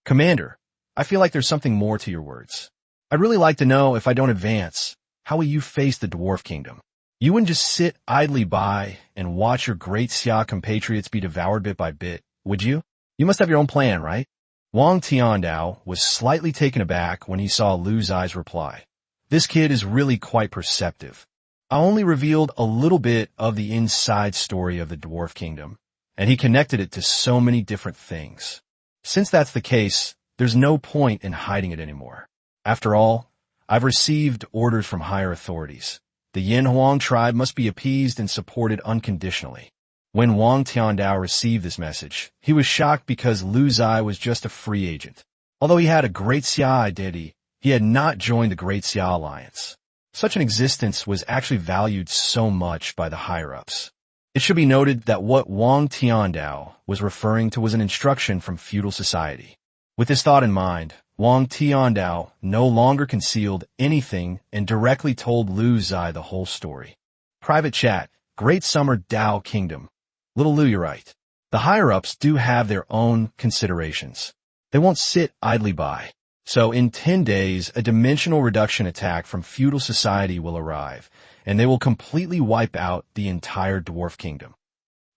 Commander, I feel like there's something more to your words. I'd really like to know if I don't advance, how will you face the Dwarf Kingdom? You wouldn't just sit idly by and watch your Great Xia compatriots be devoured bit by bit, would you? You must have your own plan, right? Wang Tiandao was slightly taken aback when he saw Lu Ziye's reply. This kid is really quite perceptive. I only revealed a little bit of the inside story of the Dwarf Kingdom, and he connected it to so many different things. Since that's the case, there's no point in hiding it anymore. After all, I've received orders from higher authorities. The Yin Huang tribe must be appeased and supported unconditionally. When Wang Tiandao received this message, he was shocked because Lu Ziye was just a free agent. Although he had a Great Xia identity, he had not joined the Great Xia Alliance. Such an existence was actually valued so much by the higher-ups. It should be noted that what Wang Tiandao was referring to was an instruction from feudal society. With this thought in mind, Wang Tiandao no longer concealed anything and directly told Lu Ziye the whole story. Private chat, Great Summer Dao Kingdom. Little Lu, you're right. The higher-ups do have their own considerations. They won't sit idly by. So in 10 days, a dimensional reduction attack from feudal society will arrive, and they will completely wipe out the entire Dwarf Kingdom.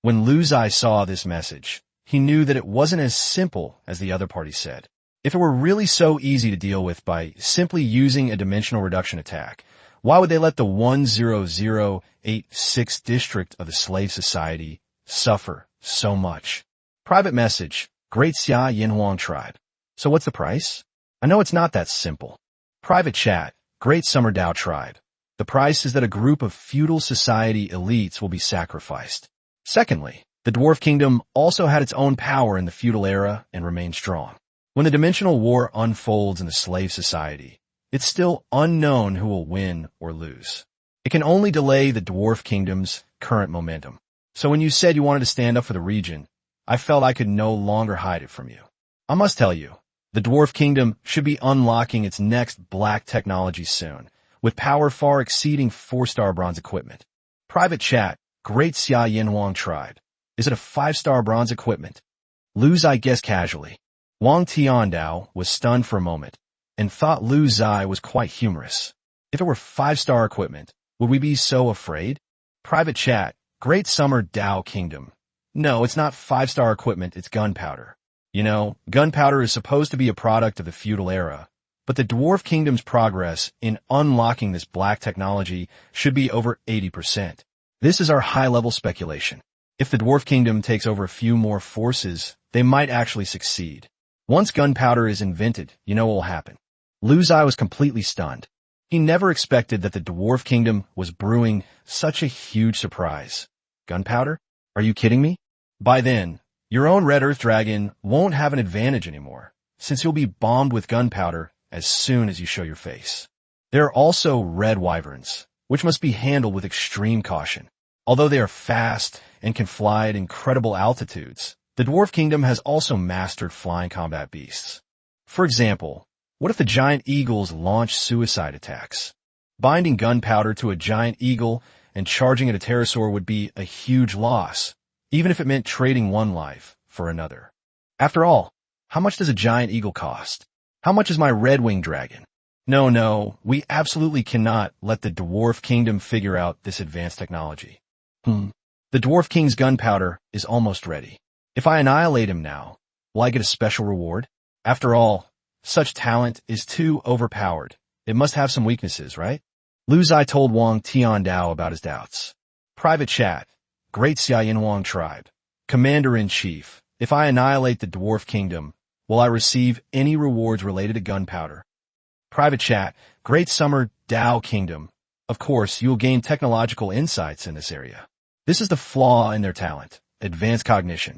When Lu Ziye saw this message, he knew that it wasn't as simple as the other party said. If it were really so easy to deal with by simply using a dimensional reduction attack, why would they let the 10086 district of the slave society suffer so much? Private message, Great Xia Yinhuang tribe. So what's the price? I know it's not that simple. Private chat, Great Summer Dao tribe. The price is that a group of feudal society elites will be sacrificed. Secondly, the Dwarf Kingdom also had its own power in the feudal era and remained strong. When the dimensional war unfolds in the slave society, it's still unknown who will win or lose. It can only delay the Dwarf Kingdom's current momentum. So when you said you wanted to stand up for the region, I felt I could no longer hide it from you. I must tell you, the Dwarf Kingdom should be unlocking its next black technology soon, with power far exceeding 4-star bronze equipment. Private chat, Great Xia Yinhuang tribe. Is it a 5-star bronze equipment? Lu Ziye guessed casually. Wang Tiandao was stunned for a moment, and thought Lu Ziye was quite humorous. If it were 5-star equipment, would we be so afraid? Private chat, Great Summer Dao Kingdom. No, it's not 5-star equipment, it's gunpowder. You know, gunpowder is supposed to be a product of the feudal era, but the Dwarf Kingdom's progress in unlocking this black technology should be over 80%. This is our high-level speculation. If the Dwarf Kingdom takes over a few more forces, they might actually succeed. Once gunpowder is invented, you know what will happen. Lu Ziye was completely stunned. He never expected that the Dwarf Kingdom was brewing such a huge surprise. Gunpowder? Are you kidding me? By then, your own Red Earth Dragon won't have an advantage anymore, since you'll be bombed with gunpowder as soon as you show your face. There are also Red Wyverns, which must be handled with extreme caution. Although they are fast and can fly at incredible altitudes, the Dwarf Kingdom has also mastered flying combat beasts. For example, what if the giant eagles launch suicide attacks? Binding gunpowder to a giant eagle and charging at a pterosaur would be a huge loss, even if it meant trading one life for another. After all, how much does a giant eagle cost? How much is my red-winged dragon? No, we absolutely cannot let the Dwarf Kingdom figure out this advanced technology. The Dwarf King's gunpowder is almost ready. If I annihilate him now, will I get a special reward? After all, such talent is too overpowered. It must have some weaknesses, right? Lu Ziye told Wang Tiandao about his doubts. Private chat, Great Xia Yinhuang tribe. Commander-in-Chief, if I annihilate the Dwarf Kingdom, will I receive any rewards related to gunpowder? Private chat, Great Summer Dao Kingdom. Of course, you will gain technological insights in this area. This is the flaw in their talent, advanced cognition.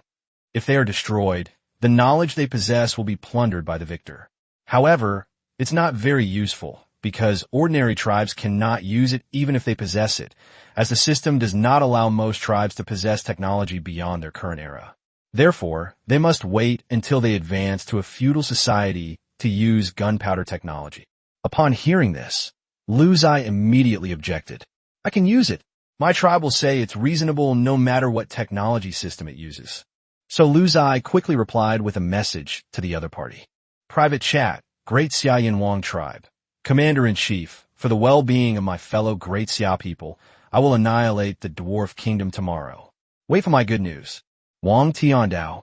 If they are destroyed, the knowledge they possess will be plundered by the victor. However, it's not very useful, because ordinary tribes cannot use it even if they possess it, as the system does not allow most tribes to possess technology beyond their current era. Therefore, they must wait until they advance to a feudal society to use gunpowder technology. Upon hearing this, Lu Ziye immediately objected. I can use it. My tribe will say it's reasonable no matter what technology system it uses. So Lu Ziye quickly replied with a message to the other party. Private chat, Great Xia Yinhuang tribe. Commander-in-Chief, for the well-being of my fellow Great Xia people, I will annihilate the Dwarf Kingdom tomorrow. Wait for my good news. Wang Tiandao.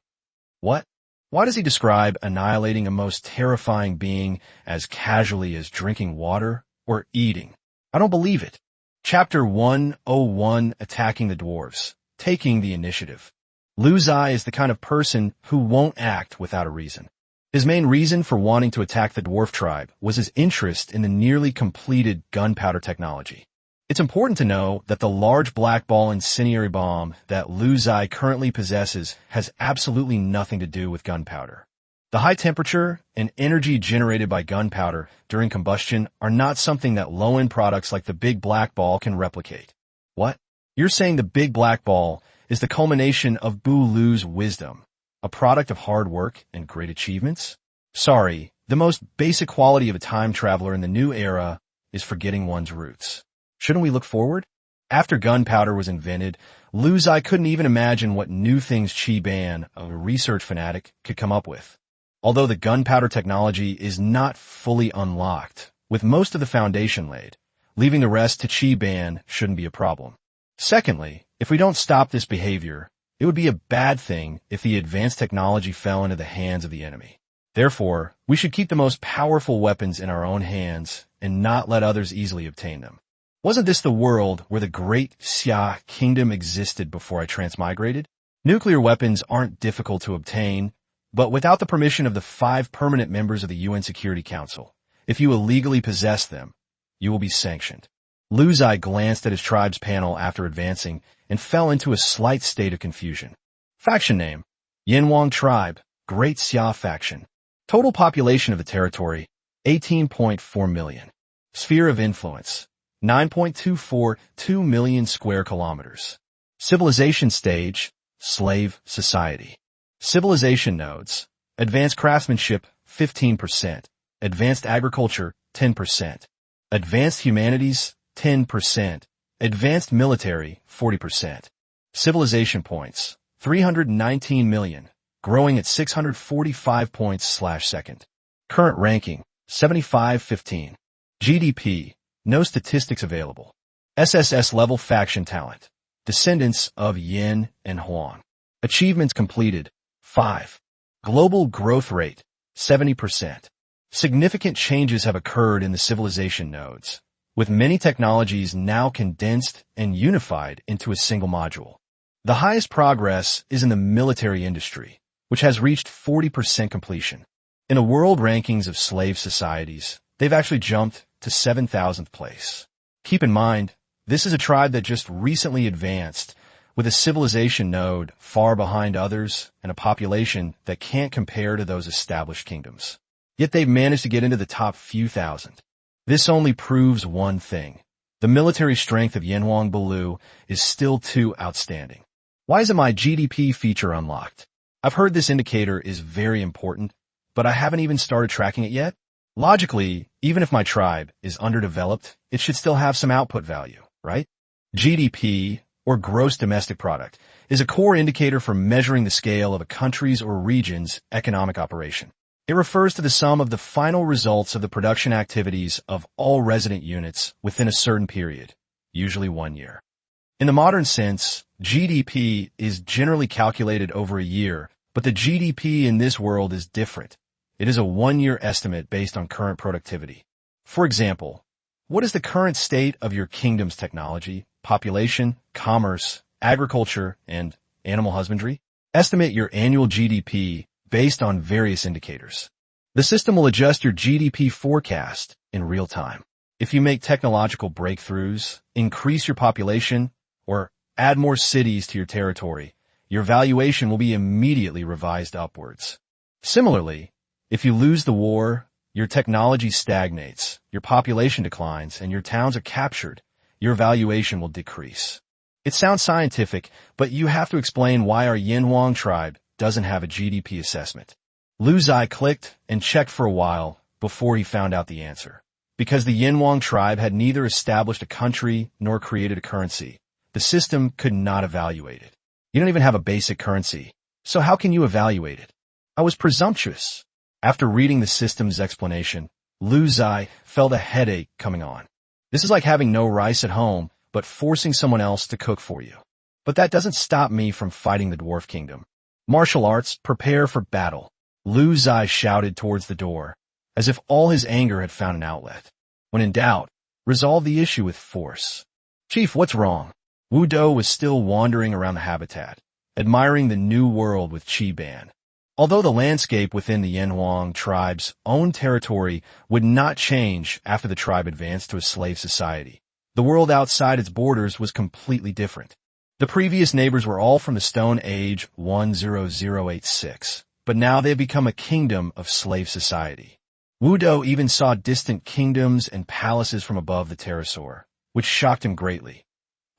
What? Why does he describe annihilating a most terrifying being as casually as drinking water or eating? I don't believe it. Chapter 101, Attacking the Dwarves, Taking the Initiative. Lu Ziye is the kind of person who won't act without a reason. His main reason for wanting to attack the dwarf tribe was his interest in the nearly completed gunpowder technology. It's important to know that the large black ball incendiary bomb that Lu Ziye currently possesses has absolutely nothing to do with gunpowder. The high temperature and energy generated by gunpowder during combustion are not something that low-end products like the big black ball can replicate. What? You're saying the big black ball is the culmination of Bu Lu's wisdom, a product of hard work and great achievements? Sorry, the most basic quality of a time traveler in the new era is forgetting one's roots. Shouldn't we look forward? After gunpowder was invented, Lu Ziye couldn't even imagine what new things Qi Ban, a research fanatic, could come up with. Although the gunpowder technology is not fully unlocked, with most of the foundation laid, leaving the rest to Qi Ban shouldn't be a problem. Secondly, if we don't stop this behavior, it would be a bad thing if the advanced technology fell into the hands of the enemy. Therefore, we should keep the most powerful weapons in our own hands and not let others easily obtain them. Wasn't this the world where the great Xia kingdom existed before I transmigrated? Nuclear weapons aren't difficult to obtain, but without the permission of the 5 permanent members of the UN Security Council, if you illegally possess them, you will be sanctioned. Lu Ziye glanced at his tribe's panel after advancing and fell into a slight state of confusion. Faction name: Yinhuang Tribe, Great Xia Faction. Total population of the territory: 18.4 million. Sphere of influence: 9.242 million square kilometers. Civilization stage: slave society. Civilization nodes: advanced craftsmanship 15%, advanced agriculture 10%, advanced humanities 10%, advanced military 40%. Civilization points: 319 million, growing at 645 points/second. Current ranking: 75-15. GDP: no statistics available. SSS level faction talent: descendants of Yin and Huang. Achievements completed: 5. Global growth rate: 70%. Significant changes have occurred in the civilization nodes, with many technologies now condensed and unified into a single module. The highest progress is in the military industry, which has reached 40% completion. In the world rankings of slave societies, they've actually jumped to 7,000th place. Keep in mind, this is a tribe that just recently advanced, with a civilization node far behind others and a population that can't compare to those established kingdoms. Yet they've managed to get into the top few thousand. This only proves one thing: the military strength of Yinhuang Belu is still too outstanding. Why isn't my GDP feature unlocked? I've heard this indicator is very important, but I haven't even started tracking it yet. Logically, even if my tribe is underdeveloped, it should still have some output value, right? GDP, or gross domestic product, is a core indicator for measuring the scale of a country's or region's economic operation. It refers to the sum of the final results of the production activities of all resident units within a certain period, usually 1 year. In the modern sense, GDP is generally calculated over a year, but the GDP in this world is different. It is a 1-year estimate based on current productivity. For example, what is the current state of your kingdom's technology, population, commerce, agriculture, and animal husbandry? Estimate your annual GDP based on various indicators. The system will adjust your GDP forecast in real time. If you make technological breakthroughs, increase your population, or add more cities to your territory, your valuation will be immediately revised upwards. Similarly, if you lose the war, your technology stagnates, your population declines, and your towns are captured, your valuation will decrease. It sounds scientific, but you have to explain why our Yinhuang tribe doesn't have a GDP assessment. Lu Ziye clicked and checked for a while before he found out the answer. Because the Yinhuang tribe had neither established a country nor created a currency, the system could not evaluate it. You don't even have a basic currency, so how can you evaluate it? I was presumptuous. After reading the system's explanation, Lu Ziye felt a headache coming on. This is like having no rice at home, but forcing someone else to cook for you. But that doesn't stop me from fighting the Dwarf Kingdom. Martial arts, prepare for battle. Lu Zai shouted towards the door, as if all his anger had found an outlet. When in doubt, resolve the issue with force. Chief, what's wrong? Wu Do was still wandering around the habitat, admiring the new world with Qi Ban. Although the landscape within the Yanhuang tribe's own territory would not change after the tribe advanced to a slave society, the world outside its borders was completely different. The previous neighbors were all from the Stone Age 10086, but now they had become a kingdom of slave society. Wu Do even saw distant kingdoms and palaces from above the pterosaur, which shocked him greatly.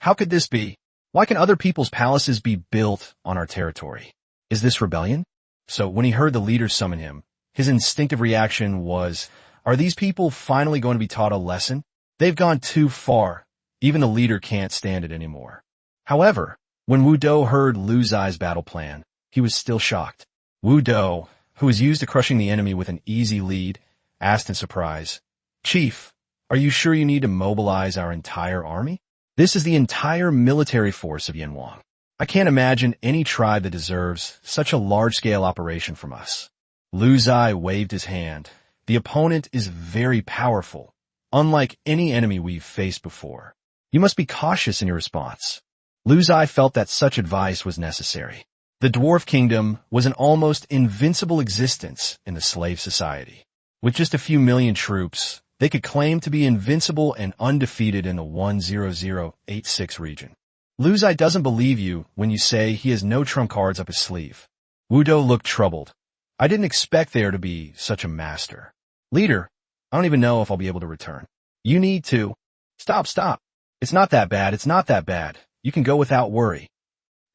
How could this be? Why can other people's palaces be built on our territory? Is this rebellion? So when he heard the leader summon him, his instinctive reaction was, are these people finally going to be taught a lesson? They've gone too far. Even the leader can't stand it anymore. However, when Wu Do heard Lu Zai's battle plan, he was still shocked. Wu Do, who was used to crushing the enemy with an easy lead, asked in surprise, Chief, are you sure you need to mobilize our entire army? This is the entire military force of Yanhuang. I can't imagine any tribe that deserves such a large-scale operation from us. Lu Zai waved his hand. The opponent is very powerful, unlike any enemy we've faced before. You must be cautious in your response. Lu Zai felt that such advice was necessary. The Dwarf Kingdom was an almost invincible existence in the slave society. With just a few million troops, they could claim to be invincible and undefeated in the 10086 region. Lu Zai doesn't believe you when you say he has no trump cards up his sleeve. Wu Do looked troubled. I didn't expect there to be such a master. Leader, I don't even know if I'll be able to return. You need to. Stop. It's not that bad. You can go without worry.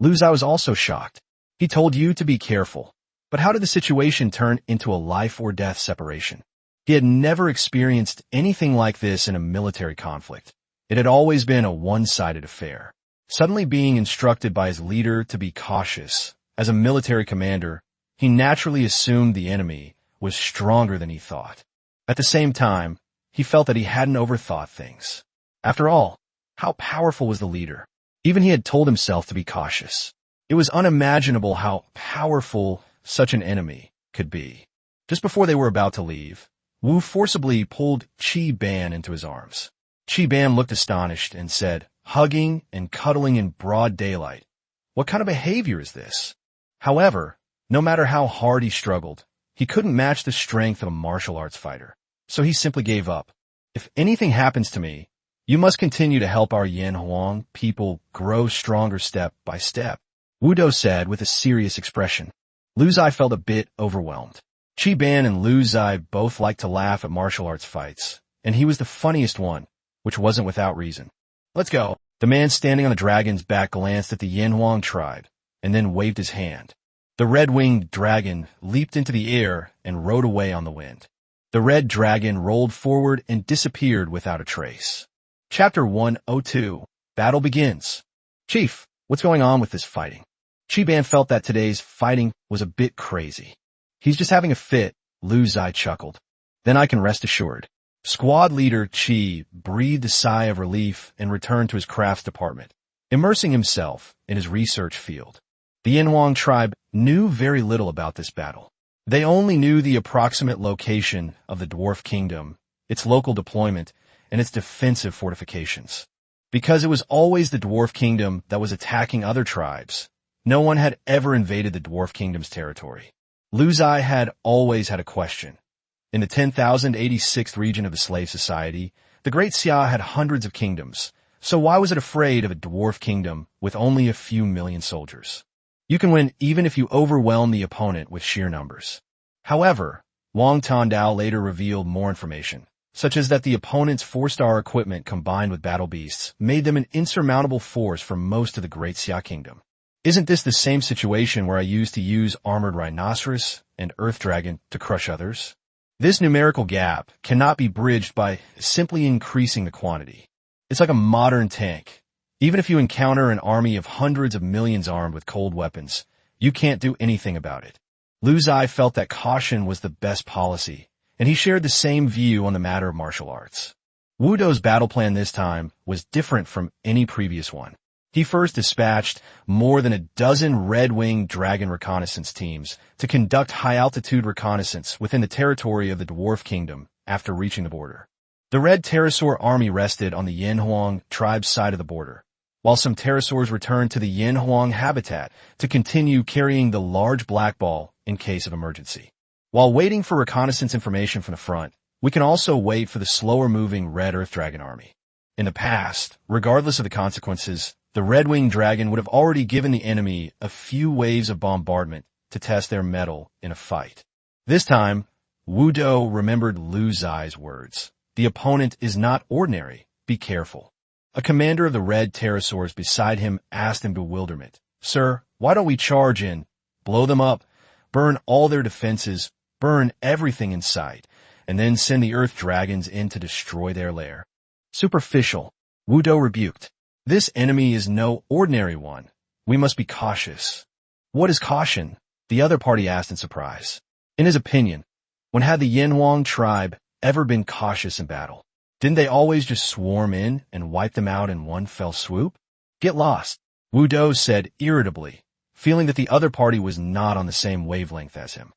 Lu Zai was also shocked. He told you to be careful. But how did the situation turn into a life or death separation? He had never experienced anything like this in a military conflict. It had always been a one-sided affair. Suddenly being instructed by his leader to be cautious, as a military commander, he naturally assumed the enemy was stronger than he thought. At the same time, he felt that he hadn't overthought things. After all, how powerful was the leader? Even he had told himself to be cautious. It was unimaginable how powerful such an enemy could be. Just before they were about to leave, Wu forcibly pulled Qi Ban into his arms. Qi Ban looked astonished and said, hugging and cuddling in broad daylight. What kind of behavior is this? However, no matter how hard he struggled, he couldn't match the strength of a martial arts fighter. So he simply gave up. If anything happens to me, you must continue to help our Yanhuang people grow stronger step by step, Wu Do said with a serious expression. Lu Zai felt a bit overwhelmed. Qi Ban and Lu Zai both liked to laugh at martial arts fights, and he was the funniest one, which wasn't without reason. Let's go. The man standing on the dragon's back glanced at the Yanhuang tribe, and then waved his hand. The red-winged dragon leaped into the air and rode away on the wind. The red dragon rolled forward and disappeared without a trace. Chapter 102. Battle begins. Chief, what's going on with this fighting? Qi Ban felt that today's fighting was a bit crazy. He's just having a fit, Lu Zai chuckled. Then I can rest assured. Squad leader Qi breathed a sigh of relief and returned to his crafts department, immersing himself in his research field. The Yanhuang tribe knew very little about this battle. They only knew the approximate location of the Dwarf Kingdom, its local deployment, and its defensive fortifications. Because it was always the Dwarf Kingdom that was attacking other tribes, no one had ever invaded the Dwarf Kingdom's territory. Lu Zai had always had a question. In the 10,086th region of the slave society, the Great Xia had hundreds of kingdoms, so why was it afraid of a dwarf kingdom with only a few million soldiers? You can win even if you overwhelm the opponent with sheer numbers. However, Wang Tandao later revealed more information, such as that the opponent's 4-star equipment combined with battle beasts made them an insurmountable force for most of the Great Xia Kingdom. Isn't this the same situation where I used to use armored rhinoceros and earth dragon to crush others? This numerical gap cannot be bridged by simply increasing the quantity. It's like a modern tank. Even if you encounter an army of hundreds of millions armed with cold weapons, you can't do anything about it. Lu Zai felt that caution was the best policy, and he shared the same view on the matter of martial arts. Wu Do's battle plan this time was different from any previous one. He first dispatched more than a dozen red-winged dragon reconnaissance teams to conduct high-altitude reconnaissance within the territory of the Dwarf Kingdom after reaching the border. The red pterosaur army rested on the Yinhuang tribe's side of the border, while some pterosaurs returned to the Yinhuang habitat to continue carrying the large black ball in case of emergency. While waiting for reconnaissance information from the front, we can also wait for the slower-moving red earth dragon army. In the past, regardless of the consequences, the red-winged dragon would have already given the enemy a few waves of bombardment to test their mettle in a fight. This time, Wu Do remembered Lu Ziye's words. The opponent is not ordinary. Be careful. A commander of the red pterosaurs beside him asked in bewilderment, "Sir, why don't we charge in, blow them up, burn all their defenses, burn everything in sight, and then send the earth dragons in to destroy their lair?" Superficial, Wu Do rebuked. This enemy is no ordinary one. We must be cautious. What is caution? The other party asked in surprise. In his opinion, when had the Yinhuang tribe ever been cautious in battle? Didn't they always just swarm in and wipe them out in one fell swoop? Get lost, Wu Do said irritably, feeling that the other party was not on the same wavelength as him.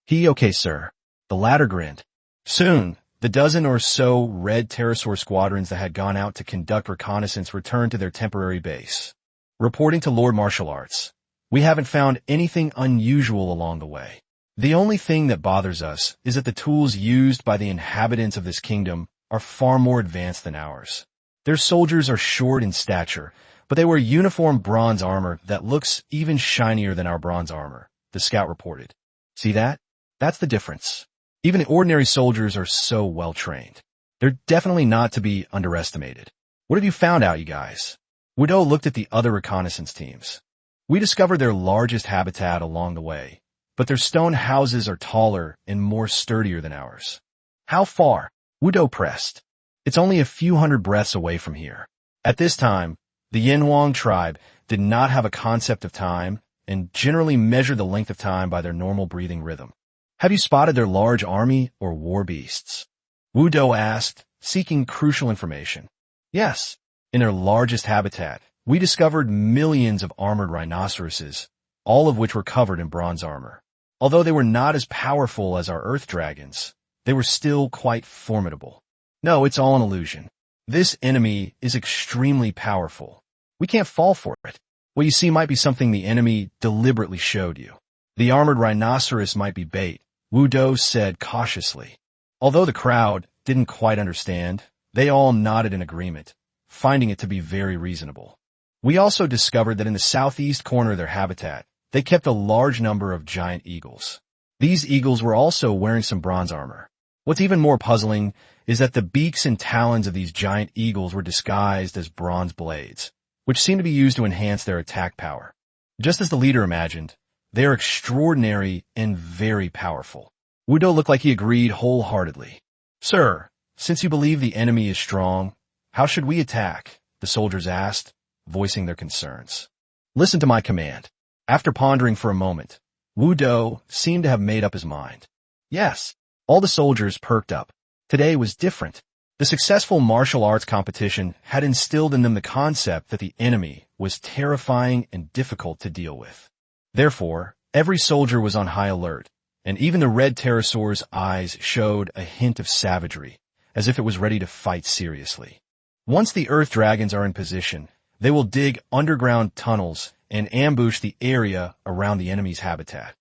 Okay, sir. The latter grinned. Soon, the dozen or so red pterosaur squadrons that had gone out to conduct reconnaissance returned to their temporary base. Reporting to Lord Martial Arts, "We haven't found anything unusual along the way. The only thing that bothers us is that the tools used by the inhabitants of this kingdom are far more advanced than ours. Their soldiers are short in stature, but they wear uniform bronze armor that looks even shinier than our bronze armor," the scout reported. "See that? That's the difference. Even the ordinary soldiers are so well trained. They're definitely not to be underestimated. What have you found out, you guys?" Wu Do looked at the other reconnaissance teams. "We discovered their largest habitat along the way, but their stone houses are taller and more sturdier than ours." "How far?" Wu Do pressed. "It's only a few hundred breaths away from here." At this time, the Yinhuang tribe did not have a concept of time and generally measured the length of time by their normal breathing rhythm. "Have you spotted their large army or war beasts?" Wu Do asked, seeking crucial information. "Yes. In their largest habitat, we discovered millions of armored rhinoceroses, all of which were covered in bronze armor. Although they were not as powerful as our earth dragons, they were still quite formidable. No, it's all an illusion. This enemy is extremely powerful. We can't fall for it. What you see might be something the enemy deliberately showed you. The armored rhinoceros might be bait," Wu Do said cautiously. Although the crowd didn't quite understand, they all nodded in agreement, finding it to be very reasonable. "We also discovered that in the southeast corner of their habitat, they kept a large number of giant eagles. These eagles were also wearing some bronze armor. What's even more puzzling is that the beaks and talons of these giant eagles were disguised as bronze blades, which seem to be used to enhance their attack power. Just as the leader imagined, they are extraordinary and very powerful." Wu Do looked like he agreed wholeheartedly. "Sir, since you believe the enemy is strong, how should we attack?" the soldiers asked, voicing their concerns. "Listen to my command." After pondering for a moment, Wu Do seemed to have made up his mind. Yes, all the soldiers perked up. Today was different. The successful martial arts competition had instilled in them the concept that the enemy was terrifying and difficult to deal with. Therefore, every soldier was on high alert, and even the red pterosaur's eyes showed a hint of savagery, as if it was ready to fight seriously. Once the earth dragons are in position, they will dig underground tunnels and ambush the area around the enemy's habitat.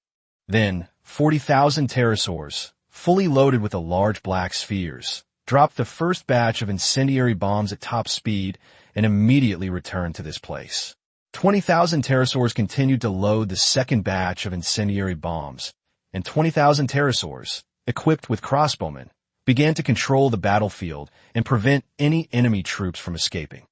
Then, 40,000 pterosaurs, fully loaded with the large black spheres, dropped the first batch of incendiary bombs at top speed and immediately returned to this place. 20,000 pterosaurs continued to load the second batch of incendiary bombs, and 20,000 pterosaurs, equipped with crossbowmen, began to control the battlefield and prevent any enemy troops from escaping.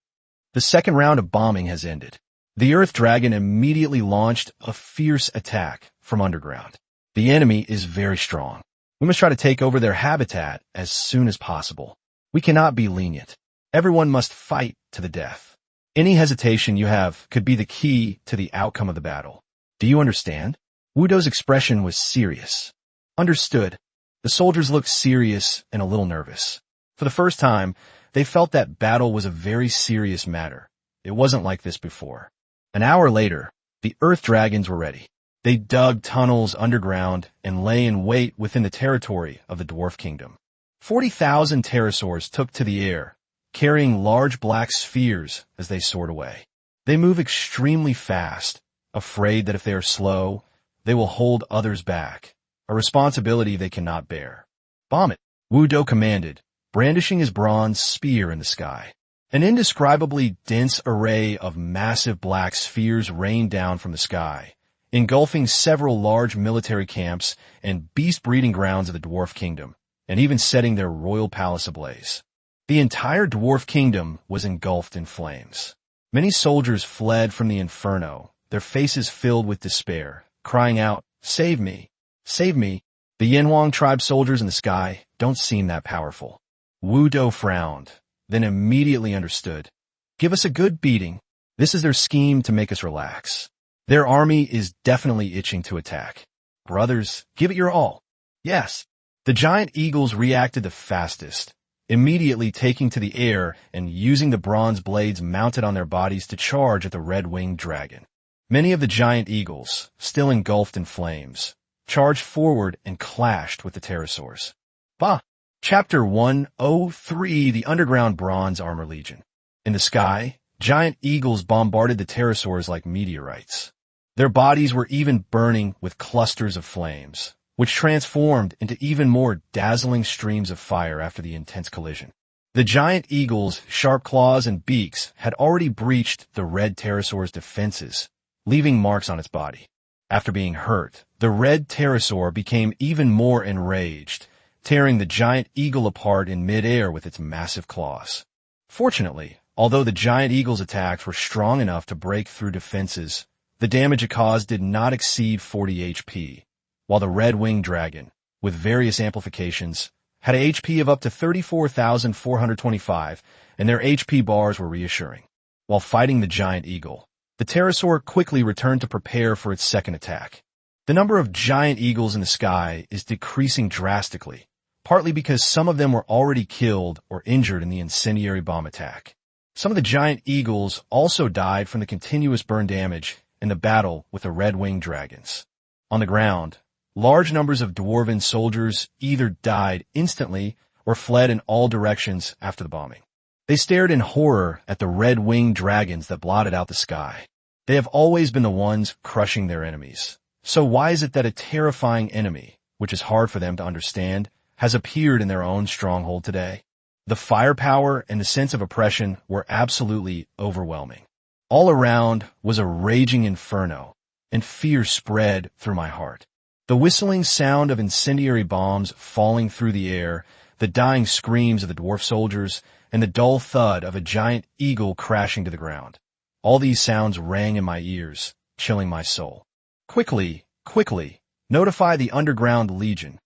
The second round of bombing has ended. The Earth Dragon immediately launched a fierce attack from underground. The enemy is very strong. We must try to take over their habitat as soon as possible. We cannot be lenient. Everyone must fight to the death. Any hesitation you have could be the key to the outcome of the battle. Do you understand? Wu Do's expression was serious. Understood. The soldiers looked serious and a little nervous. For the first time, they felt that battle was a very serious matter, It wasn't like this before. An hour later, the Earth Dragons were ready. They dug tunnels underground and lay in wait within the territory of the Dwarf Kingdom. 40,000 pterosaurs took to the air, carrying large black spheres as they soared away. They move extremely fast, afraid that if they are slow, they will hold others back, a responsibility they cannot bear. "Bomb it," Wu Do commanded, brandishing his bronze spear in the sky. An indescribably dense array of massive black spheres rained down from the sky, engulfing several large military camps and beast breeding grounds of the Dwarf Kingdom, and even setting their royal palace ablaze. The entire Dwarf Kingdom was engulfed in flames. Many soldiers fled from the inferno, their faces filled with despair, crying out, "Save me! Save me!" The Yanhuang tribe soldiers in the sky don't seem that powerful. Wu Do frowned, then immediately understood. "Give us a good beating. This is their scheme to make us relax. Their army is definitely itching to attack. Brothers, give it your all." "Yes." The giant eagles reacted the fastest, immediately taking to the air and using the bronze blades mounted on their bodies to charge at the red-winged dragon. Many of the giant eagles, still engulfed in flames, charged forward and clashed with the pterosaurs. Bah! Chapter 103, The Underground Bronze Armor Legion. In the sky, giant eagles bombarded the pterosaurs like meteorites. Their bodies were even burning with clusters of flames, which transformed into even more dazzling streams of fire after the intense collision. The giant eagle's sharp claws and beaks had already breached the red pterosaur's defenses, leaving marks on its body. After being hurt, the red pterosaur became even more enraged, tearing the giant eagle apart in midair with its massive claws. Fortunately, although the giant eagle's attacks were strong enough to break through defenses, the damage it caused did not exceed 40 HP, while the red-winged dragon, with various amplifications, had a HP of up to 34,425, and their HP bars were reassuring. While fighting the giant eagle, the pterosaur quickly returned to prepare for its second attack. The number of giant eagles in the sky is decreasing drastically, partly because some of them were already killed or injured in the incendiary bomb attack. Some of the giant eagles also died from the continuous burn damage in the battle with the red-winged dragons. On the ground, large numbers of dwarven soldiers either died instantly or fled in all directions after the bombing. They stared in horror at the red-winged dragons that blotted out the sky. They have always been the ones crushing their enemies. So why is it that a terrifying enemy, which is hard for them to understand, has appeared in their own stronghold today? The firepower and the sense of oppression were absolutely overwhelming. All around was a raging inferno, and fear spread through my heart. The whistling sound of incendiary bombs falling through the air, the dying screams of the dwarf soldiers, and the dull thud of a giant eagle crashing to the ground. All these sounds rang in my ears, chilling my soul. Quickly, notify the Underground Legion.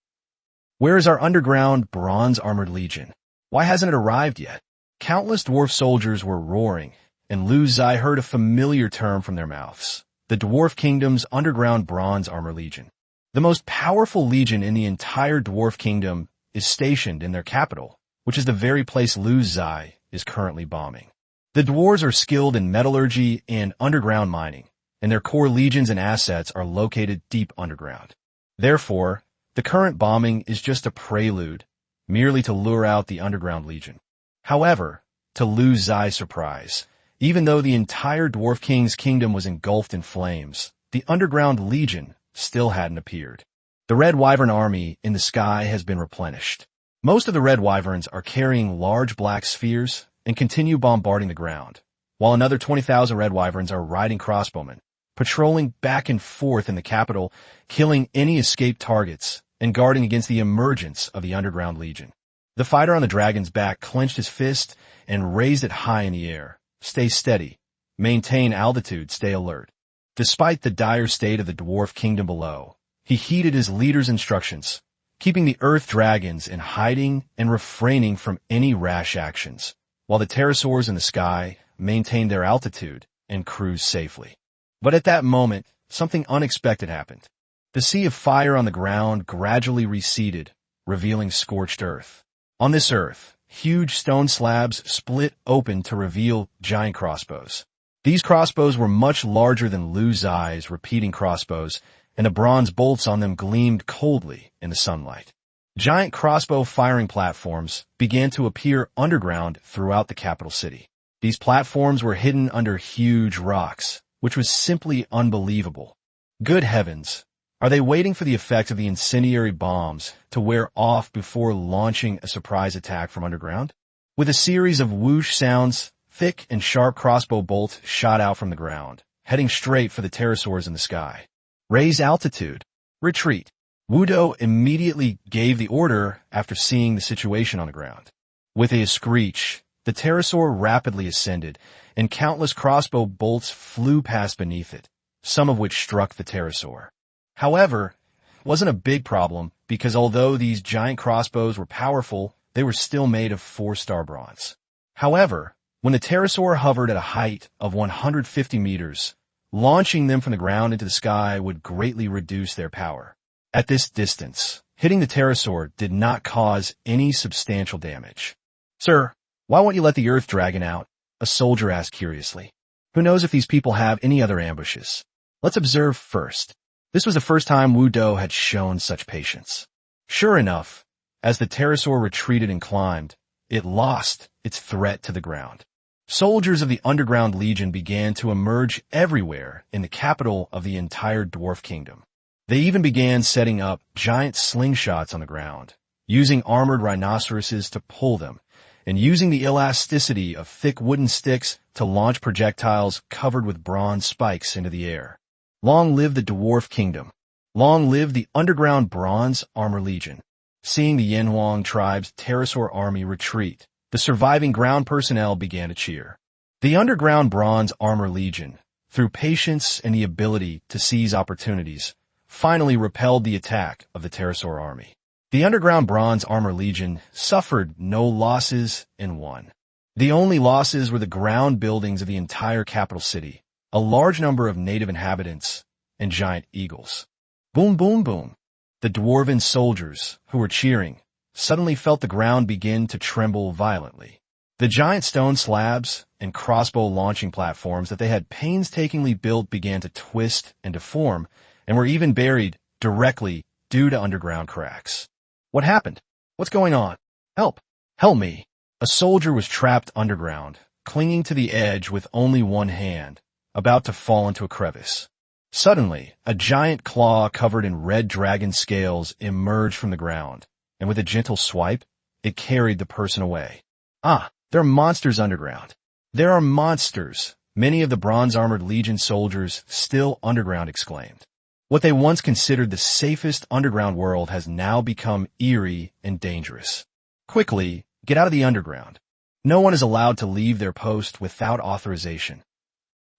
Where is our underground bronze-armored legion? Why hasn't it arrived yet? Countless dwarf soldiers were roaring, and Lu Ziye heard a familiar term from their mouths. The Dwarf Kingdom's underground bronze armor legion. The most powerful legion in the entire Dwarf Kingdom is stationed in their capital, which is the very place Lu Ziye is currently bombing. The dwarves are skilled in metallurgy and underground mining, and their core legions and assets are located deep underground. Therefore, the current bombing is just a prelude, merely to lure out the Underground Legion. However, to Lu Ziye's surprise, even though the entire Dwarf King's kingdom was engulfed in flames, the Underground Legion still hadn't appeared. The Red Wyvern army in the sky has been replenished. Most of the Red Wyverns are carrying large black spheres and continue bombarding the ground, while another 20,000 Red Wyverns are riding crossbowmen, patrolling back and forth in the capital, killing any escaped targets, and guarding against the emergence of the Underground Legion. The fighter on the dragon's back clenched his fist and raised it high in the air. Stay steady. Maintain altitude. Stay alert. Despite the dire state of the dwarf kingdom below, he heeded his leader's instructions, keeping the earth dragons in hiding and refraining from any rash actions, while the pterosaurs in the sky maintained their altitude and cruised safely. But at that moment, something unexpected happened. The sea of fire on the ground gradually receded, revealing scorched earth. On this earth, huge stone slabs split open to reveal giant crossbows. These crossbows were much larger than Lu Ziye's repeating crossbows, and the bronze bolts on them gleamed coldly in the sunlight. Giant crossbow firing platforms began to appear underground throughout the capital city. These platforms were hidden under huge rocks, which was simply unbelievable. Good heavens! Are they waiting for the effect of the incendiary bombs to wear off before launching a surprise attack from underground? With a series of whoosh sounds, thick and sharp crossbow bolts shot out from the ground, heading straight for the pterosaurs in the sky. Raise altitude. Retreat. Wudo immediately gave the order after seeing the situation on the ground. With a screech, the pterosaur rapidly ascended, and countless crossbow bolts flew past beneath it, some of which struck the pterosaur. However, it wasn't a big problem because although these giant crossbows were powerful, they were still made of 4-star bronze. However, when the pterosaur hovered at a height of 150 meters, launching them from the ground into the sky would greatly reduce their power. At this distance, hitting the pterosaur did not cause any substantial damage. "Sir, why won't you let the earth dragon out?" a soldier asked curiously. "Who knows if these people have any other ambushes? Let's observe first." This was the first time Wudo had shown such patience. Sure enough, as the pterosaur retreated and climbed, it lost its threat to the ground. Soldiers of the Underground Legion began to emerge everywhere in the capital of the entire dwarf kingdom. They even began setting up giant slingshots on the ground, using armored rhinoceroses to pull them, and using the elasticity of thick wooden sticks to launch projectiles covered with bronze spikes into the air. Long live the Dwarf Kingdom. Long live the Underground Bronze Armor Legion. Seeing the Yenhuang tribe's pterosaur army retreat, the surviving ground personnel began to cheer. The Underground Bronze Armor Legion, through patience and the ability to seize opportunities, finally repelled the attack of the pterosaur army. The Underground Bronze Armor Legion suffered no losses and won. The only losses were the ground buildings of the entire capital city, a large number of native inhabitants, and giant eagles. Boom, boom, boom. The dwarven soldiers, who were cheering, suddenly felt the ground begin to tremble violently. The giant stone slabs and crossbow launching platforms that they had painstakingly built began to twist and deform, and were even buried directly due to underground cracks. What happened? What's going on? Help! Help me! A soldier was trapped underground, clinging to the edge with only one hand, about to fall into a crevice. Suddenly, a giant claw covered in red dragon scales emerged from the ground, and with a gentle swipe, it carried the person away. "Ah, there are monsters underground. There are monsters," many of the Bronze-Armored Legion soldiers still underground exclaimed. What they once considered the safest underground world has now become eerie and dangerous. Quickly, get out of the underground. No one is allowed to leave their post without authorization.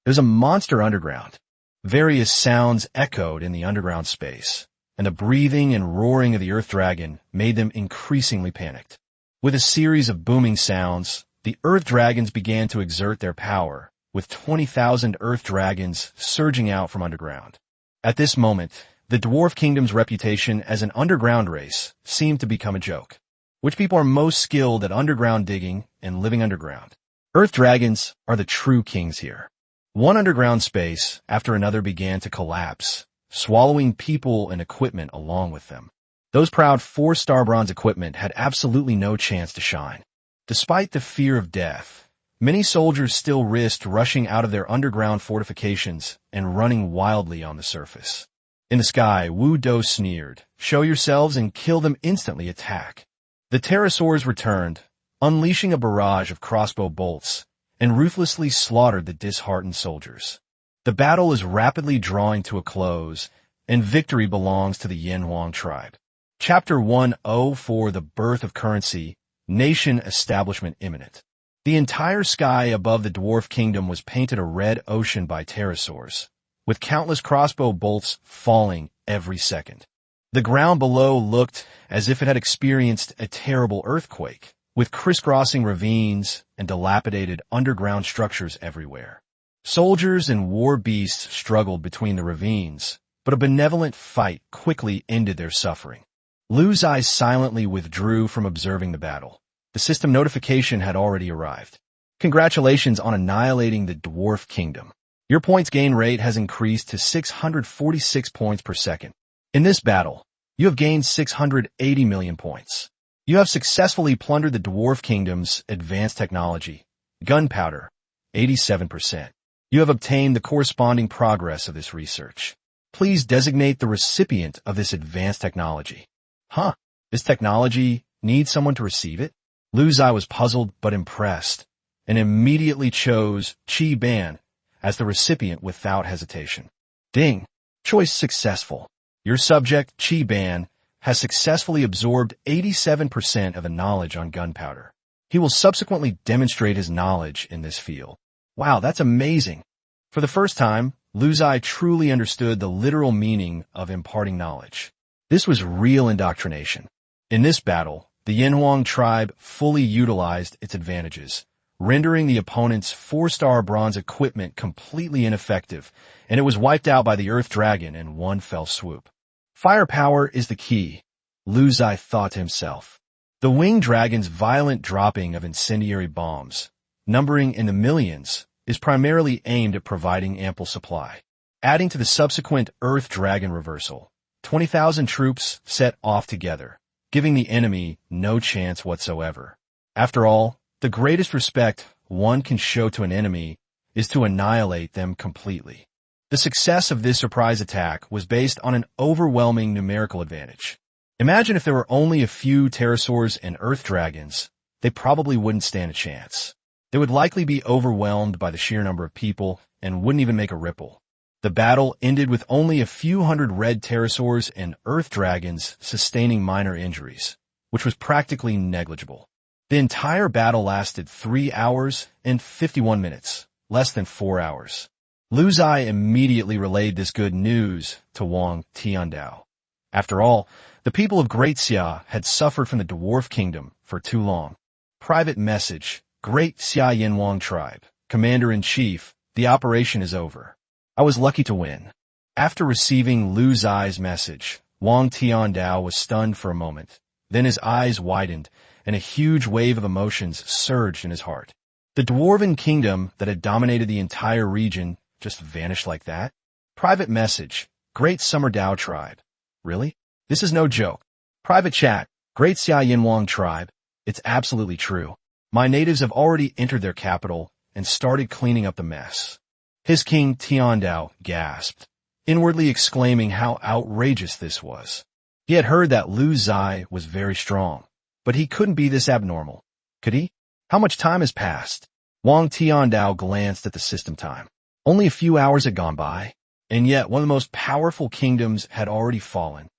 There's a monster underground. Various sounds echoed in the underground space, and the breathing and roaring of the earth dragon made them increasingly panicked. With a series of booming sounds, the earth dragons began to exert their power, with 20,000 earth dragons surging out from underground. At this moment, the Dwarf Kingdom's reputation as an underground race seemed to become a joke. Which people are most skilled at underground digging and living underground? Earth dragons are the true kings here. One underground space after another began to collapse, swallowing people and equipment along with them. Those proud 4-star bronze equipment had absolutely no chance to shine. Despite the fear of death, many soldiers still risked rushing out of their underground fortifications and running wildly on the surface. In the sky, Wu Do sneered, "Show yourselves and kill them instantly, attack." The pterosaurs returned, unleashing a barrage of crossbow bolts, and ruthlessly slaughtered the disheartened soldiers. The battle is rapidly drawing to a close, and victory belongs to the Yenhuang tribe. Chapter 104: The Birth of Currency, Nation Establishment Imminent. The entire sky above the Dwarf Kingdom was painted a red ocean by pterosaurs, with countless crossbow bolts falling every second. The ground below looked as if it had experienced a terrible earthquake, with crisscrossing ravines and dilapidated underground structures everywhere. Soldiers and war beasts struggled between the ravines, but a benevolent fight quickly ended their suffering. Lu Ziye silently withdrew from observing the battle. The The system notification had already arrived. Congratulations on annihilating the Dwarf Kingdom. Your points gain rate has increased to 646 points per second. In this battle, you have gained 680 million points. You have successfully plundered the Dwarf Kingdom's advanced technology, gunpowder, 87%. You have obtained the corresponding progress of this research. Please designate the recipient of this advanced technology. Huh? This technology needs someone to receive it? Lu Ziye was puzzled but impressed, and immediately chose Chi Ban as the recipient without hesitation. Ding! Choice successful. Your subject, Chi Ban, has successfully absorbed 87% of the knowledge on gunpowder. He will subsequently demonstrate his knowledge in this field. Wow, that's amazing! For the first time, Lu Ziye truly understood the literal meaning of imparting knowledge. This was real indoctrination. In this battle, the Yinhuang tribe fully utilized its advantages, rendering the opponent's 4-star bronze equipment completely ineffective, and it was wiped out by the Earth Dragon in one fell swoop. Firepower is the key, Lu Ziye thought to himself. The Winged Dragon's violent dropping of incendiary bombs, numbering in the millions, is primarily aimed at providing ample supply. Adding to the subsequent Earth Dragon reversal, 20,000 troops set off together, giving the enemy no chance whatsoever. After all, the greatest respect one can show to an enemy is to annihilate them completely. The success of this surprise attack was based on an overwhelming numerical advantage. Imagine if there were only a few pterosaurs and Earth Dragons, they probably wouldn't stand a chance. They would likely be overwhelmed by the sheer number of people and wouldn't even make a ripple. The battle ended with only a few hundred red pterosaurs and Earth Dragons sustaining minor injuries, which was practically negligible. The entire battle lasted 3 hours and 51 minutes, less than 4 hours. Lu Ziye immediately relayed this good news to Wang Tiandao. After all, the people of Great Xia had suffered from the Dwarf Kingdom for too long. Private message. Great Xia Yinhuang tribe. Commander-in-Chief, the operation is over. I was lucky to win. After receiving Lu Ziye's message, Wang Tiandao was stunned for a moment. Then his eyes widened, and a huge wave of emotions surged in his heart. The Dwarven Kingdom that had dominated the entire region just vanished like that? Private message. Great Summer Dao tribe. Really? This is no joke. Private chat. Great Xia Yinhuang tribe. It's absolutely true. My natives have already entered their capital and started cleaning up the mess. His king Tiandao gasped, inwardly exclaiming how outrageous this was. He had heard that Lu Ziye was very strong, but he couldn't be this abnormal. Could he? How much time has passed? Wang Tiandao glanced at the system time. Only a few hours had gone by, and yet one of the most powerful kingdoms had already fallen.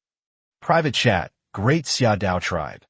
Private chat. Great Xia Dao tribe.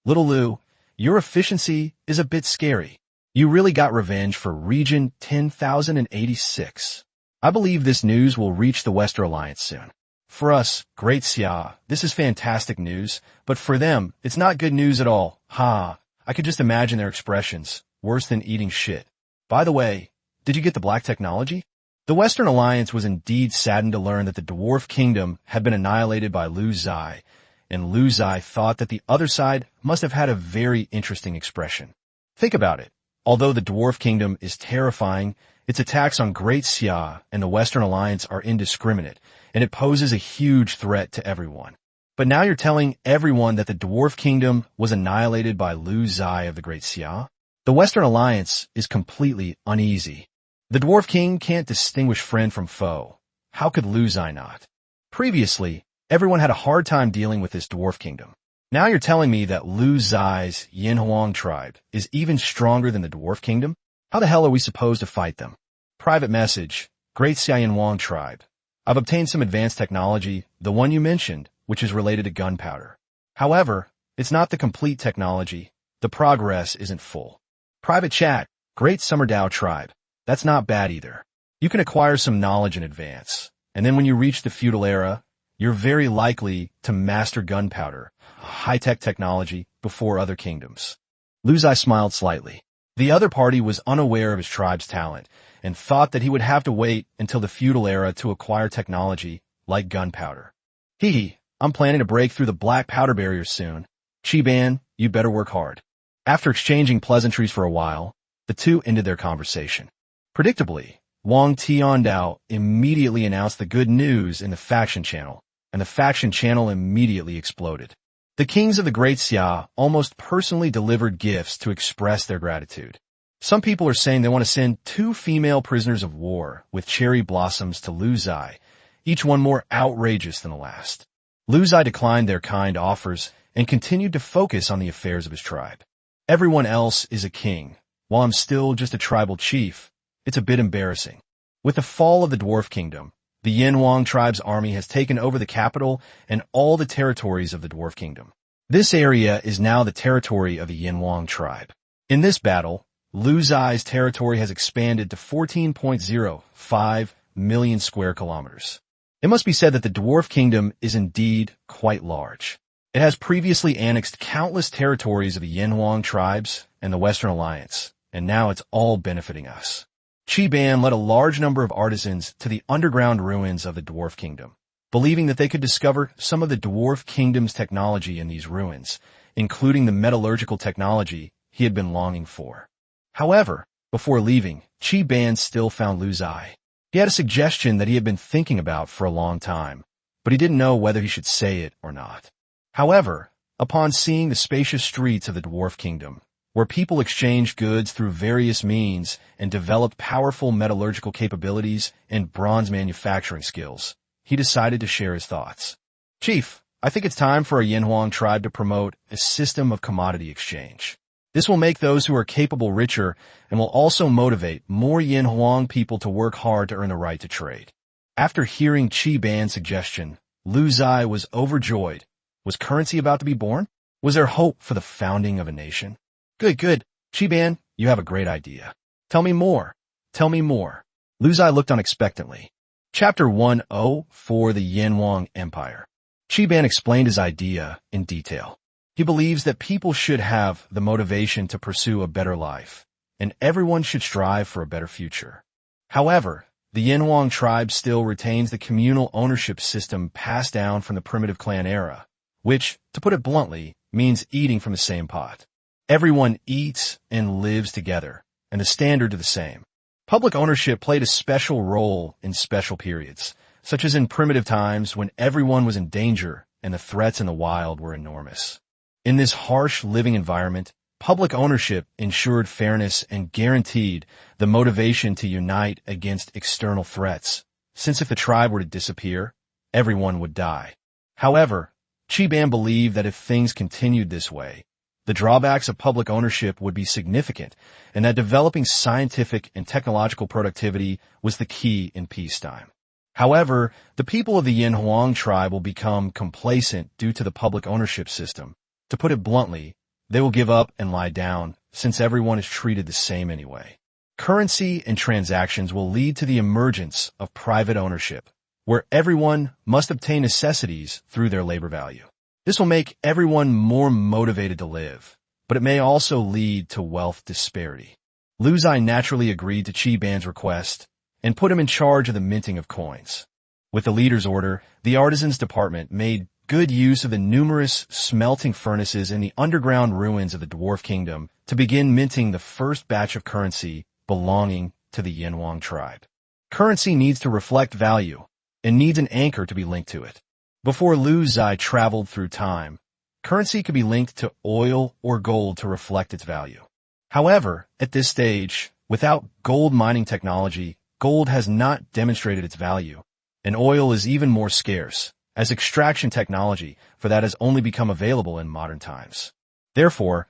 Little Lu, your efficiency is a bit scary. You really got revenge for Region 10,086. I believe this news will reach the Western Alliance soon. For us, Great Xia, this is fantastic news, but for them, it's not good news at all. Ha! I could just imagine their expressions, worse than eating shit. By the way, did you get the black technology? The Western Alliance was indeed saddened to learn that the Dwarf Kingdom had been annihilated by Lu Ziye, and Lu Ziye thought that the other side must have had a very interesting expression. Think about it. Although the Dwarf Kingdom is terrifying, its attacks on Great Xia and the Western Alliance are indiscriminate, and it poses a huge threat to everyone. But now you're telling everyone that the Dwarf Kingdom was annihilated by Lu Ziye of the Great Xia? The Western Alliance is completely uneasy. The Dwarf King can't distinguish friend from foe. How could Lu Ziye not? Previously, everyone had a hard time dealing with this Dwarf Kingdom. Now you're telling me that Lu Ziye's Yinhuang tribe is even stronger than the Dwarf Kingdom? How the hell are we supposed to fight them? Private message. Great Xia Yinhuang tribe. I've obtained some advanced technology, the one you mentioned, which is related to gunpowder. However, it's not the complete technology. The progress isn't full. Private chat. Great Summer Dao tribe. That's not bad either. You can acquire some knowledge in advance, and then when you reach the feudal era, you're very likely to master gunpowder, high-tech technology, before other kingdoms. Lu Ziye smiled slightly. The other party was unaware of his tribe's talent and thought that he would have to wait until the feudal era to acquire technology like gunpowder. I'm planning to break through the black powder barrier soon. Chi Ban, you better work hard. After exchanging pleasantries for a while, the two ended their conversation. Predictably, Wang Tiandao immediately announced the good news in the faction channel, and the faction channel immediately exploded. The kings of the Great Xia almost personally delivered gifts to express their gratitude. Some people are saying they want to send 2 female prisoners of war with cherry blossoms to Lu Ziye, each one more outrageous than the last. Lu Ziye declined their kind offers and continued to focus on the affairs of his tribe. Everyone else is a king, while I'm still just a tribal chief. It's a bit embarrassing. With the fall of the Dwarf Kingdom, the Yinhuang tribe's army has taken over the capital and all the territories of the Dwarf Kingdom. This area is now the territory of the Yinhuang tribe. In this battle, Lu Ziye's territory has expanded to 14.05 million square kilometers. It must be said that the Dwarf Kingdom is indeed quite large. It has previously annexed countless territories of the Yinhuang tribes and the Western Alliance, and now it's all benefiting us. Ban led a large number of artisans to the underground ruins of the Dwarf Kingdom, believing that they could discover some of the Dwarf Kingdom's technology in these ruins, including the metallurgical technology he had been longing for. However, before leaving, Ban still found Lu Ziye. He had a suggestion that he had been thinking about for a long time, but he didn't know whether he should say it or not. However, upon seeing the spacious streets of the Dwarf Kingdom, where people exchanged goods through various means and developed powerful metallurgical capabilities and bronze manufacturing skills, he decided to share his thoughts. Chief, I think it's time for our Yinhuang tribe to promote a system of commodity exchange. This will make those who are capable richer and will also motivate more Yinhuang people to work hard to earn the right to trade. After hearing Ban's suggestion, Lu Ziye was overjoyed. Was currency about to be born? Was there hope for the founding of a nation? Good. Ban, you have a great idea. Tell me more. Lu Ziye looked on expectantly. Chapter 1:0 for the Yinhuang Empire. Ban explained his idea in detail. He believes that people should have the motivation to pursue a better life, and everyone should strive for a better future. However, the Yinhuang tribe still retains the communal ownership system passed down from the primitive clan era, which, to put it bluntly, means eating from the same pot. Everyone eats and lives together, and the standards are the same. Public ownership played a special role in special periods, such as in primitive times when everyone was in danger and the threats in the wild were enormous. In this harsh living environment, public ownership ensured fairness and guaranteed the motivation to unite against external threats, since if the tribe were to disappear, everyone would die. However, Ban believed that if things continued this way, the drawbacks of public ownership would be significant, and that developing scientific and technological productivity was the key in peacetime. However, the people of the Yinhuang tribe will become complacent due to the public ownership system. To put it bluntly, they will give up and lie down, since everyone is treated the same anyway. Currency and transactions will lead to the emergence of private ownership, where everyone must obtain necessities through their labor value. This will make everyone more motivated to live, but it may also lead to wealth disparity. Lu Ziye naturally agreed to Ban's request and put him in charge of the minting of coins. With the leader's order, the artisans department made good use of the numerous smelting furnaces in the underground ruins of the Dwarf Kingdom to begin minting the first batch of currency belonging to the Yinhuang tribe. Currency needs to reflect value and needs an anchor to be linked to it. Before Lu Ziye traveled through time, currency could be linked to oil or gold to reflect its value. However, at this stage, without gold mining technology, gold has not demonstrated its value, and oil is even more scarce, as extraction technology for that has only become available in modern times. Therefore,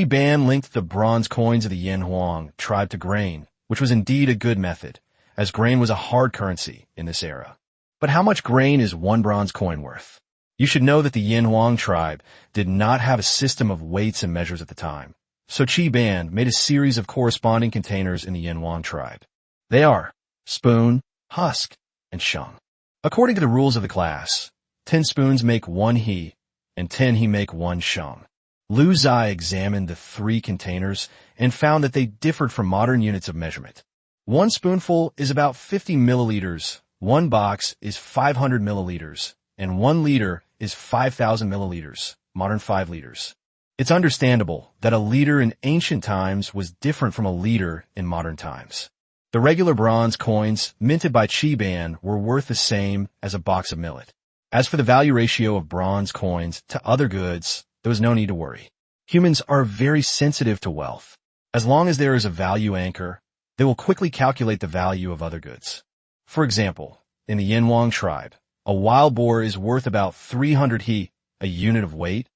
Ban linked the bronze coins of the Yinhuang tribe to grain, which was indeed a good method, as grain was a hard currency in this era. But how much grain is one bronze coin worth? You should know that the Yinhuang tribe did not have a system of weights and measures at the time, so Ban made a series of corresponding containers in the Yinhuang tribe. They are spoon, husk, and sheng. According to the rules of the class, 10 spoons make 1 he, and 10 he make 1 sheng. Lu Ziye examined the 3 containers and found that they differed from modern units of measurement. 1 spoonful is about 50 milliliters, 1 box is 500 milliliters, and 1 liter is 5,000 milliliters, modern 5 liters. It's understandable that a leader in ancient times was different from a leader in modern times. The regular bronze coins minted by Chiban were worth the same as a box of millet. As for the value ratio of bronze coins to other goods, there was no need to worry. Humans are very sensitive to wealth. As long as there is a value anchor, they will quickly calculate the value of other goods. For example, in the Yinhuang tribe, a wild boar is worth about 300 he, a unit of weight,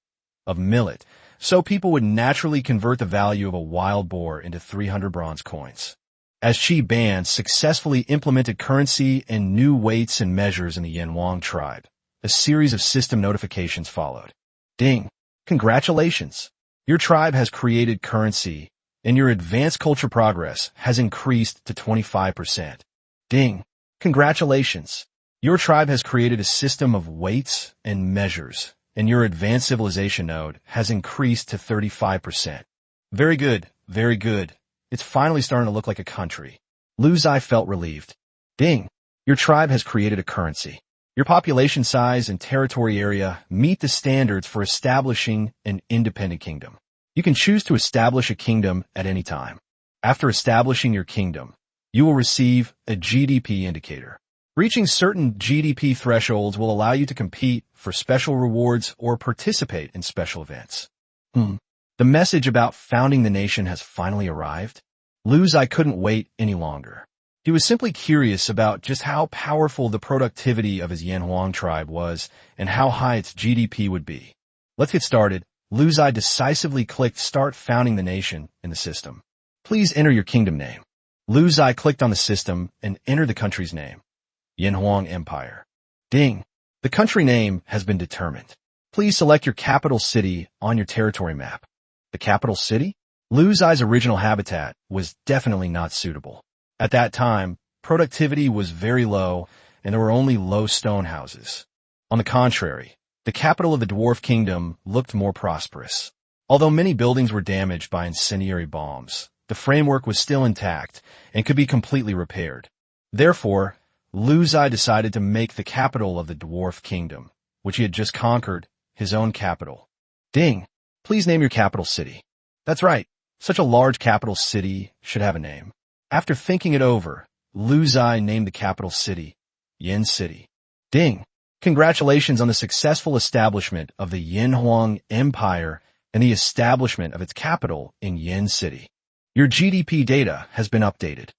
of millet, so people would naturally convert the value of a wild boar into 300 bronze coins. As Chiban successfully implemented currency and new weights and measures in the Yinhuang tribe, a series of system notifications followed. Ding! Congratulations! Your tribe has created currency, and your advanced culture progress has increased to 25%. Ding! Congratulations! Your tribe has created a system of weights and measures, and your advanced civilization node has increased to 35%. Very good, very good. It's finally starting to look like a country. Ziye felt relieved. Ding! Your tribe has created a currency. Your population size and territory area meet the standards for establishing an independent kingdom. You can choose to establish a kingdom at any time. After establishing your kingdom, you will receive a GDP indicator. Reaching certain GDP thresholds will allow you to compete for special rewards or participate in special events. The message about founding the nation has finally arrived. Ziye couldn't wait any longer. He was simply curious about just how powerful the productivity of his Yinhuang tribe was and how high its GDP would be. Let's get started. Ziye decisively clicked Start Founding the Nation in the system. Please enter your kingdom name. Ziye clicked on the system and entered the country's name. Yinhuang Empire. Ding! The country name has been determined. Please select your capital city on your territory map. The capital city? Ziye's original habitat was definitely not suitable. At that time, productivity was very low and there were only low stone houses. On the contrary, the capital of the dwarf kingdom looked more prosperous. Although many buildings were damaged by incendiary bombs, the framework was still intact and could be completely repaired. Therefore, Ziye decided to make the capital of the dwarf kingdom, which he had just conquered, his own capital. Ding! Please name your capital city. That's right. Such a large capital city should have a name. After thinking it over, Ziye named the capital city Yin City. Ding! Congratulations on the successful establishment of the Yinhuang Empire and the establishment of its capital in Yin City. Your GDP data has been updated.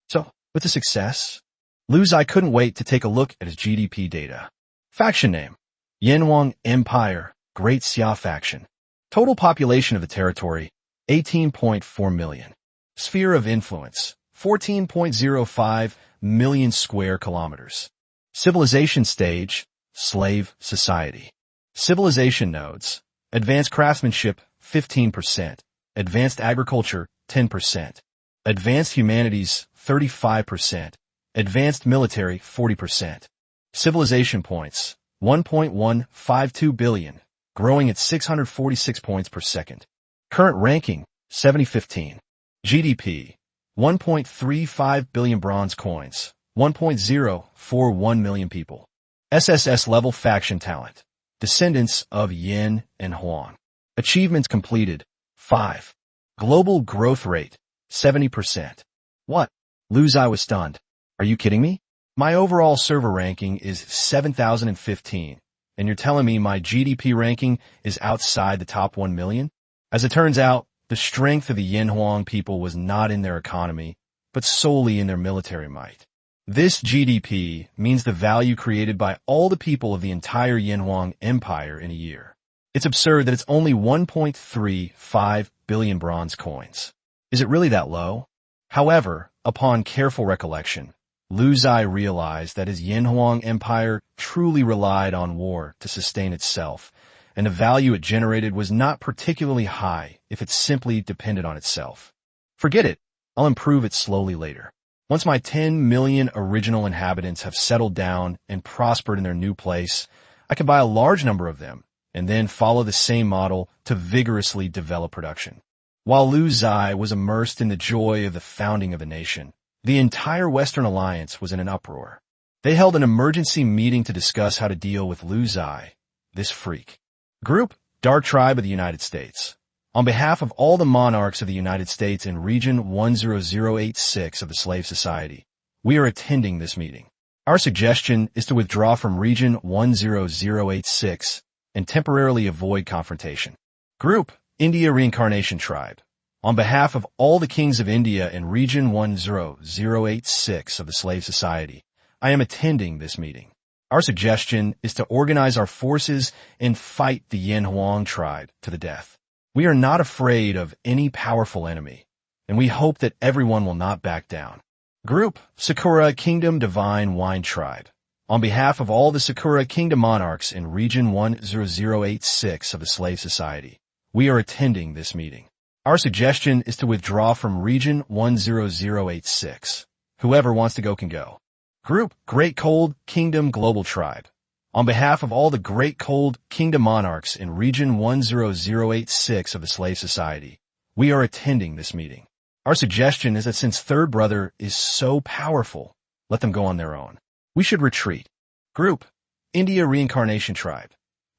So, with the success, Ziye couldn't wait to take a look at his GDP data. Faction name: Yinhuang Empire, Great Xia Faction. Total population of the territory: 18.4 million. Sphere of influence: 14.05 million square kilometers. Civilization stage: slave society. Civilization nodes: advanced craftsmanship 15%, advanced agriculture 10%, advanced humanities 35%, advanced military 40%. Civilization points: 1.152 billion, growing at 646 points per second. Current ranking: 7015. GDP: 1.35 billion bronze coins, 1.041 million people. SSS level faction talent: descendants of Yin and Huang. Achievements completed: 5. Global growth rate: 70%. What? Ziye was stunned. Are you kidding me? My overall server ranking is 7,015, and you're telling me my GDP ranking is outside the top 1 million? As it turns out, the strength of the Yinhuang people was not in their economy, but solely in their military might. This GDP means the value created by all the people of the entire Yinhuang Empire in a year. It's absurd that it's only 1.35 billion bronze coins. Is it really that low? However, upon careful recollection, Ziye realized that his Yinhuang Empire truly relied on war to sustain itself, and the value it generated was not particularly high if it simply depended on itself. Forget it. I'll improve it slowly later. Once my 10 million original inhabitants have settled down and prospered in their new place, I can buy a large number of them and then follow the same model to vigorously develop production. While Ziye was immersed in the joy of the founding of a nation, the entire Western Alliance was in an uproar. They held an emergency meeting to discuss how to deal with Ziye, this freak. Group: Dark Tribe of the United States. On behalf of all the monarchs of the United States in Region 10086 of the Slave Society, we are attending this meeting. Our suggestion is to withdraw from Region 10086 and temporarily avoid confrontation. Group, India Reincarnation Tribe. On behalf of all the kings of India in Region 10086 of the Slave Society, I am attending this meeting. Our suggestion is to organize our forces and fight the Yin Huang tribe to the death. We are not afraid of any powerful enemy, and we hope that everyone will not back down. Group, Sakura Kingdom Divine Wine Tribe. On behalf of all the Sakura Kingdom monarchs in Region 10086 of the Slave Society, we are attending this meeting. Our suggestion is to withdraw from Region 10086. Whoever wants to go can go. Group, Great Cold Kingdom Global Tribe. On behalf of all the Great Cold Kingdom monarchs in Region 10086 of the Slave Society, we are attending this meeting. Our suggestion is that since Third Brother is so powerful, let them go on their own. We should retreat. Group, India Reincarnation Tribe.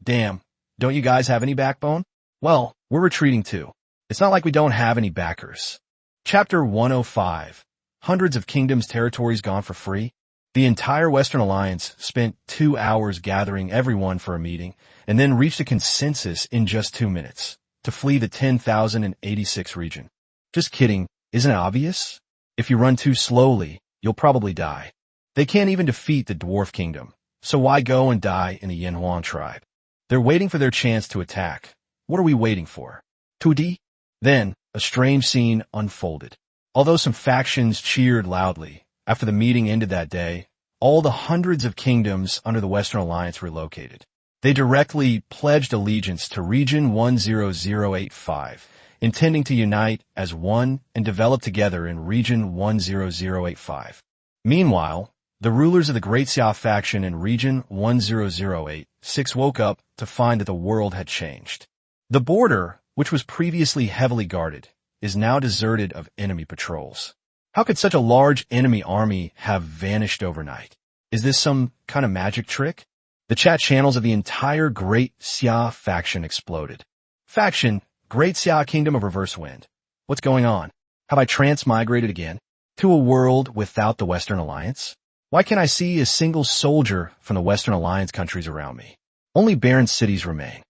Damn, don't you guys have any backbone? Well, we're retreating too. It's not like we don't have any backers. Chapter 105. Hundreds of kingdoms' territories gone for free. The entire Western Alliance spent 2 hours gathering everyone for a meeting and then reached a consensus in just 2 minutes to flee the 10,086 region. Just kidding, isn't it obvious? If you run too slowly, you'll probably die. They can't even defeat the Dwarf Kingdom, so why go and die in the Yin Huang tribe? They're waiting for their chance to attack. What are we waiting for? Tudi? Then, a strange scene unfolded. Although some factions cheered loudly, after the meeting ended that day, all the hundreds of kingdoms under the Western Alliance relocated. They directly pledged allegiance to Region 10085, intending to unite as one and develop together in Region 10085. Meanwhile, the rulers of the Great Xia faction in Region 10086 woke up to find that the world had changed. The border, which was previously heavily guarded, is now deserted of enemy patrols. How could such a large enemy army have vanished overnight? Is this some kind of magic trick? The chat channels of the entire Great Xia faction exploded. Faction, Great Xia Kingdom of Reverse Wind. What's going on? Have I transmigrated again? To a world without the Western Alliance? Why can't I see a single soldier from the Western Alliance countries around me? Only barren cities remain.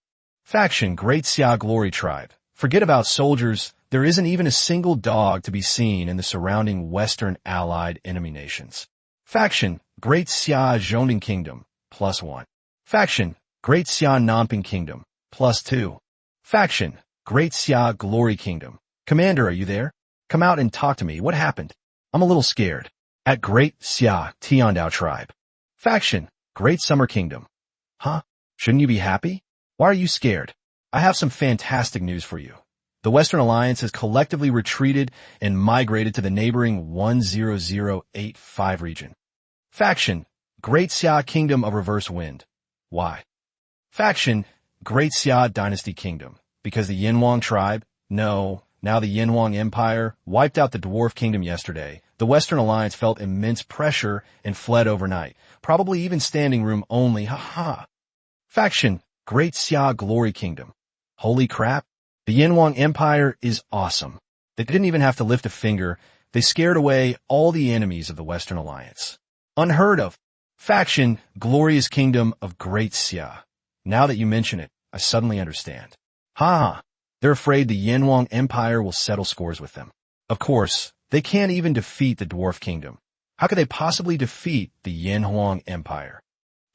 Faction, Great Xia Glory Tribe. Forget about soldiers. There isn't even a single dog to be seen in the surrounding Western allied enemy nations. Faction, Great Xia Zhongding Kingdom, +1. Faction, Great Xia Nanping Kingdom, +2. Faction, Great Xia Glory Kingdom. Commander, are you there? Come out and talk to me. What happened? I'm a little scared. At Great Xia Tiandao Tribe. Faction, Great Summer Kingdom. Huh? Shouldn't you be happy? Why are you scared? I have some fantastic news for you. The Western Alliance has collectively retreated and migrated to the neighboring 10085 region. Faction, Great Xia Kingdom of Reverse Wind. Why? Faction, Great Xia Dynasty Kingdom. Because the Yin Huang tribe? No. Now the Yin Huang Empire wiped out the Dwarf Kingdom yesterday. The Western Alliance felt immense pressure and fled overnight. Probably even standing room only. Ha. Faction, Great Xia Glory Kingdom. Holy crap. The Yin Huang Empire is awesome. They didn't even have to lift a finger. They scared away all the enemies of the Western Alliance. Unheard of. Faction, Glorious Kingdom of Great Xia. Now that you mention it, I suddenly understand. They're afraid the Yin Huang Empire will settle scores with them. Of course, they can't even defeat the Dwarf Kingdom. How could they possibly defeat the Yin Huang Empire?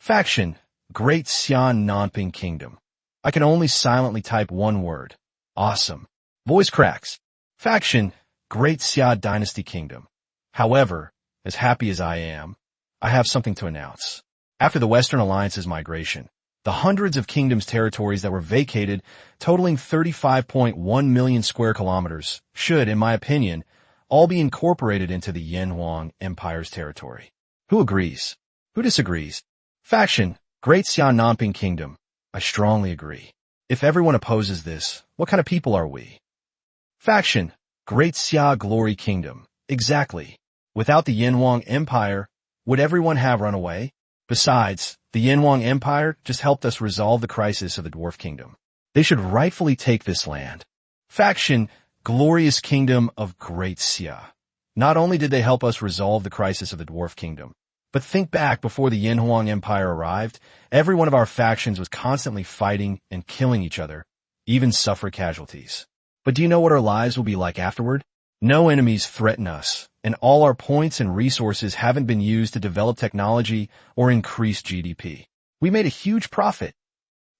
Faction, Great Xian Nanping Kingdom. I can only silently type one word. Awesome. Voice cracks. Faction, Great Xia Dynasty Kingdom. However, as happy as I am, I have something to announce. After the Western Alliance's migration, the hundreds of kingdoms' territories that were vacated, totaling 35.1 million square kilometers, should, in my opinion, all be incorporated into the Yin Huang Empire's territory. Who agrees? Who disagrees? Faction, Great Xia Nanping Kingdom. I strongly agree. If everyone opposes this, what kind of people are we? Faction, Great Xia Glory Kingdom. Exactly. Without the Yin Huang Empire, would everyone have run away? Besides, the Yin Huang Empire just helped us resolve the crisis of the Dwarf Kingdom. They should rightfully take this land. Faction, glorious kingdom of Great Ziye. Not only did they help us resolve the crisis of the Dwarf Kingdom, but think back before the Yanhuang Empire arrived, every one of our factions was constantly fighting and killing each other, even suffer casualties. But do you know what our lives will be like afterward? No enemies threaten us, and all our points and resources haven't been used to develop technology or increase GDP. We made a huge profit.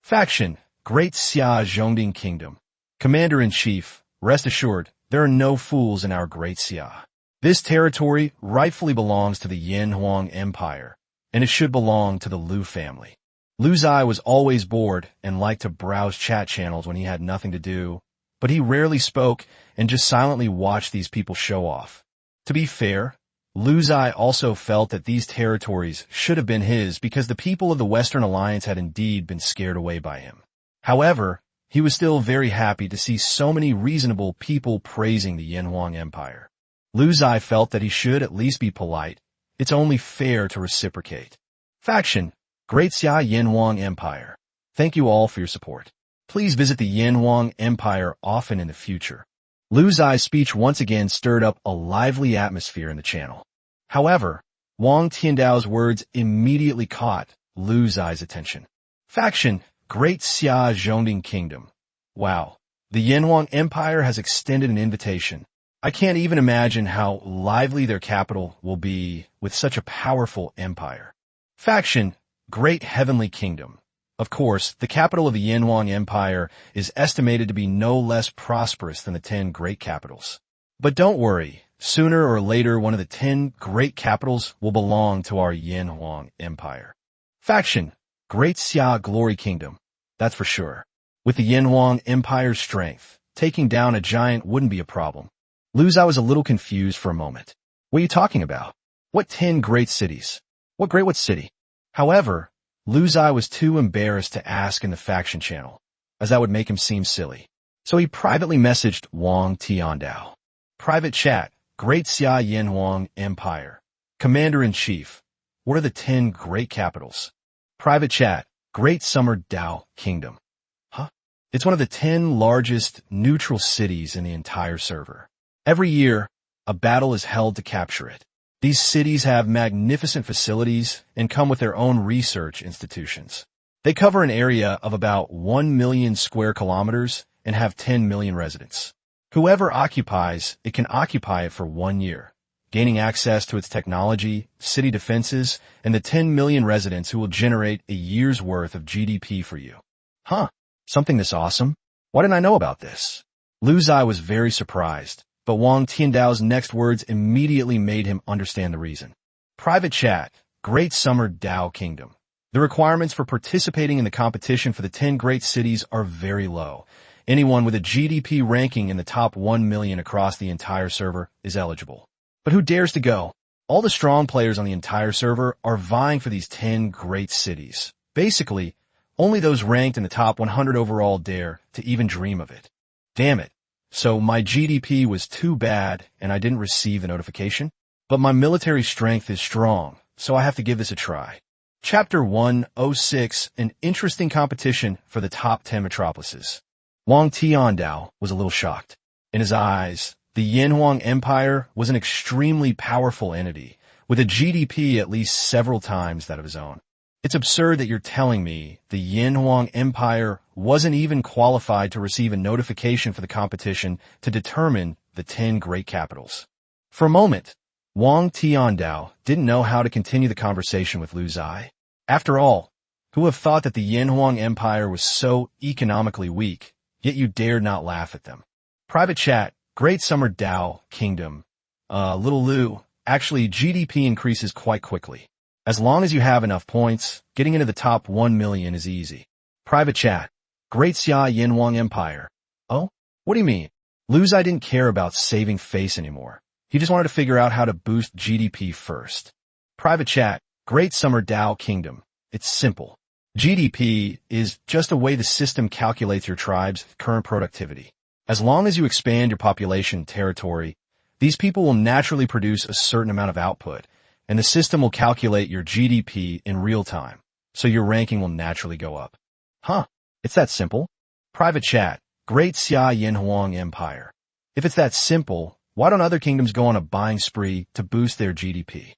Faction, Great Ziye Zhongding Kingdom. Commander-in-Chief, rest assured, there are no fools in our Great Ziye. This territory rightfully belongs to the Yanhuang Empire, and it should belong to the Lu family. Lu Ziye was always bored and liked to browse chat channels when he had nothing to do, but he rarely spoke and just silently watched these people show off. To be fair, Lu Ziye also felt that these territories should have been his because the people of the Western Alliance had indeed been scared away by him. However, he was still very happy to see so many reasonable people praising the Yanhuang Empire. Lu Ziye felt that he should at least be polite. It's only fair to reciprocate. Faction, Great Ziye Yanhuang Empire. Thank you all for your support. Please visit the Yanhuang Empire often in the future. Lu Ziye's speech once again stirred up a lively atmosphere in the channel. However, Wang Tiandao's words immediately caught Lu Ziye's attention. Faction, Great Ziye Zhongding Kingdom. Wow, the Yanhuang Empire has extended an invitation. I can't even imagine how lively their capital will be with such a powerful empire. Faction, Great Heavenly Kingdom. Of course, the capital of the Yanhuang Empire is estimated to be no less prosperous than the 10 great capitals. But don't worry, sooner or later one of the 10 great capitals will belong to our Yanhuang Empire. Faction, Great Ziye Glory Kingdom. That's for sure. With the Yanhuang Empire's strength, taking down a giant wouldn't be a problem. Lu Ziye was a little confused for a moment. What are you talking about? What 10 great cities? What city? However, Lu Ziye was too embarrassed to ask in the faction channel, as that would make him seem silly. So he privately messaged Wang Tiandao. Private chat, Great Ziye Yanhuang Empire. Commander-in-Chief, what are the 10 great capitals? Private chat, Great Summer Dao Kingdom. Huh? It's one of the 10 largest neutral cities in the entire server. Every year, a battle is held to capture it. These cities have magnificent facilities and come with their own research institutions. They cover an area of about 1 million square kilometers and have 10 million residents. Whoever occupies it can occupy it for 1 year, gaining access to its technology, city defenses, and the 10 million residents who will generate a year's worth of GDP for you. Huh, something this awesome? Why didn't I know about this? Lu Ziye was very surprised, but Wang Tiandao's next words immediately made him understand the reason. Private chat, Great Summer Dao Kingdom. The requirements for participating in the competition for the 10 great cities are very low. Anyone with a GDP ranking in the top 1 million across the entire server is eligible. But who dares to go? All the strong players on the entire server are vying for these 10 great cities. Basically, only those ranked in the top 100 overall dare to even dream of it. Damn it. So my GDP was too bad and I didn't receive the notification? But my military strength is strong, so I have to give this a try. Chapter 106, an interesting competition for the top 10 metropolises. Wang Tiandao was a little shocked. In his eyes, the Yanhuang Empire was an extremely powerful entity, with a GDP at least several times that of his own. It's absurd that you're telling me the Yanhuang Empire wasn't even qualified to receive a notification for the competition to determine the 10 great capitals. For a moment, Wang Tiandao didn't know how to continue the conversation with Lu Ziye. After all, who would have thought that the Yanhuang Empire was so economically weak, yet you dared not laugh at them? Private chat, Great Summer Dao Kingdom. Little Lu, actually GDP increases quite quickly. As long as you have enough points, getting into the top 1 million is easy. Private chat, Great Ziye Yanhuang Empire. Oh? What do you mean? Lu Ziye didn't care about saving face anymore. He just wanted to figure out how to boost GDP first. Private chat, Great Summer Dao Kingdom. It's simple. GDP is just a way the system calculates your tribe's current productivity. As long as you expand your population territory, these people will naturally produce a certain amount of output, and the system will calculate your GDP in real time, so your ranking will naturally go up. Huh, it's that simple. Private chat, Great Xia Yinhuang Empire. If it's that simple, why don't other kingdoms go on a buying spree to boost their GDP?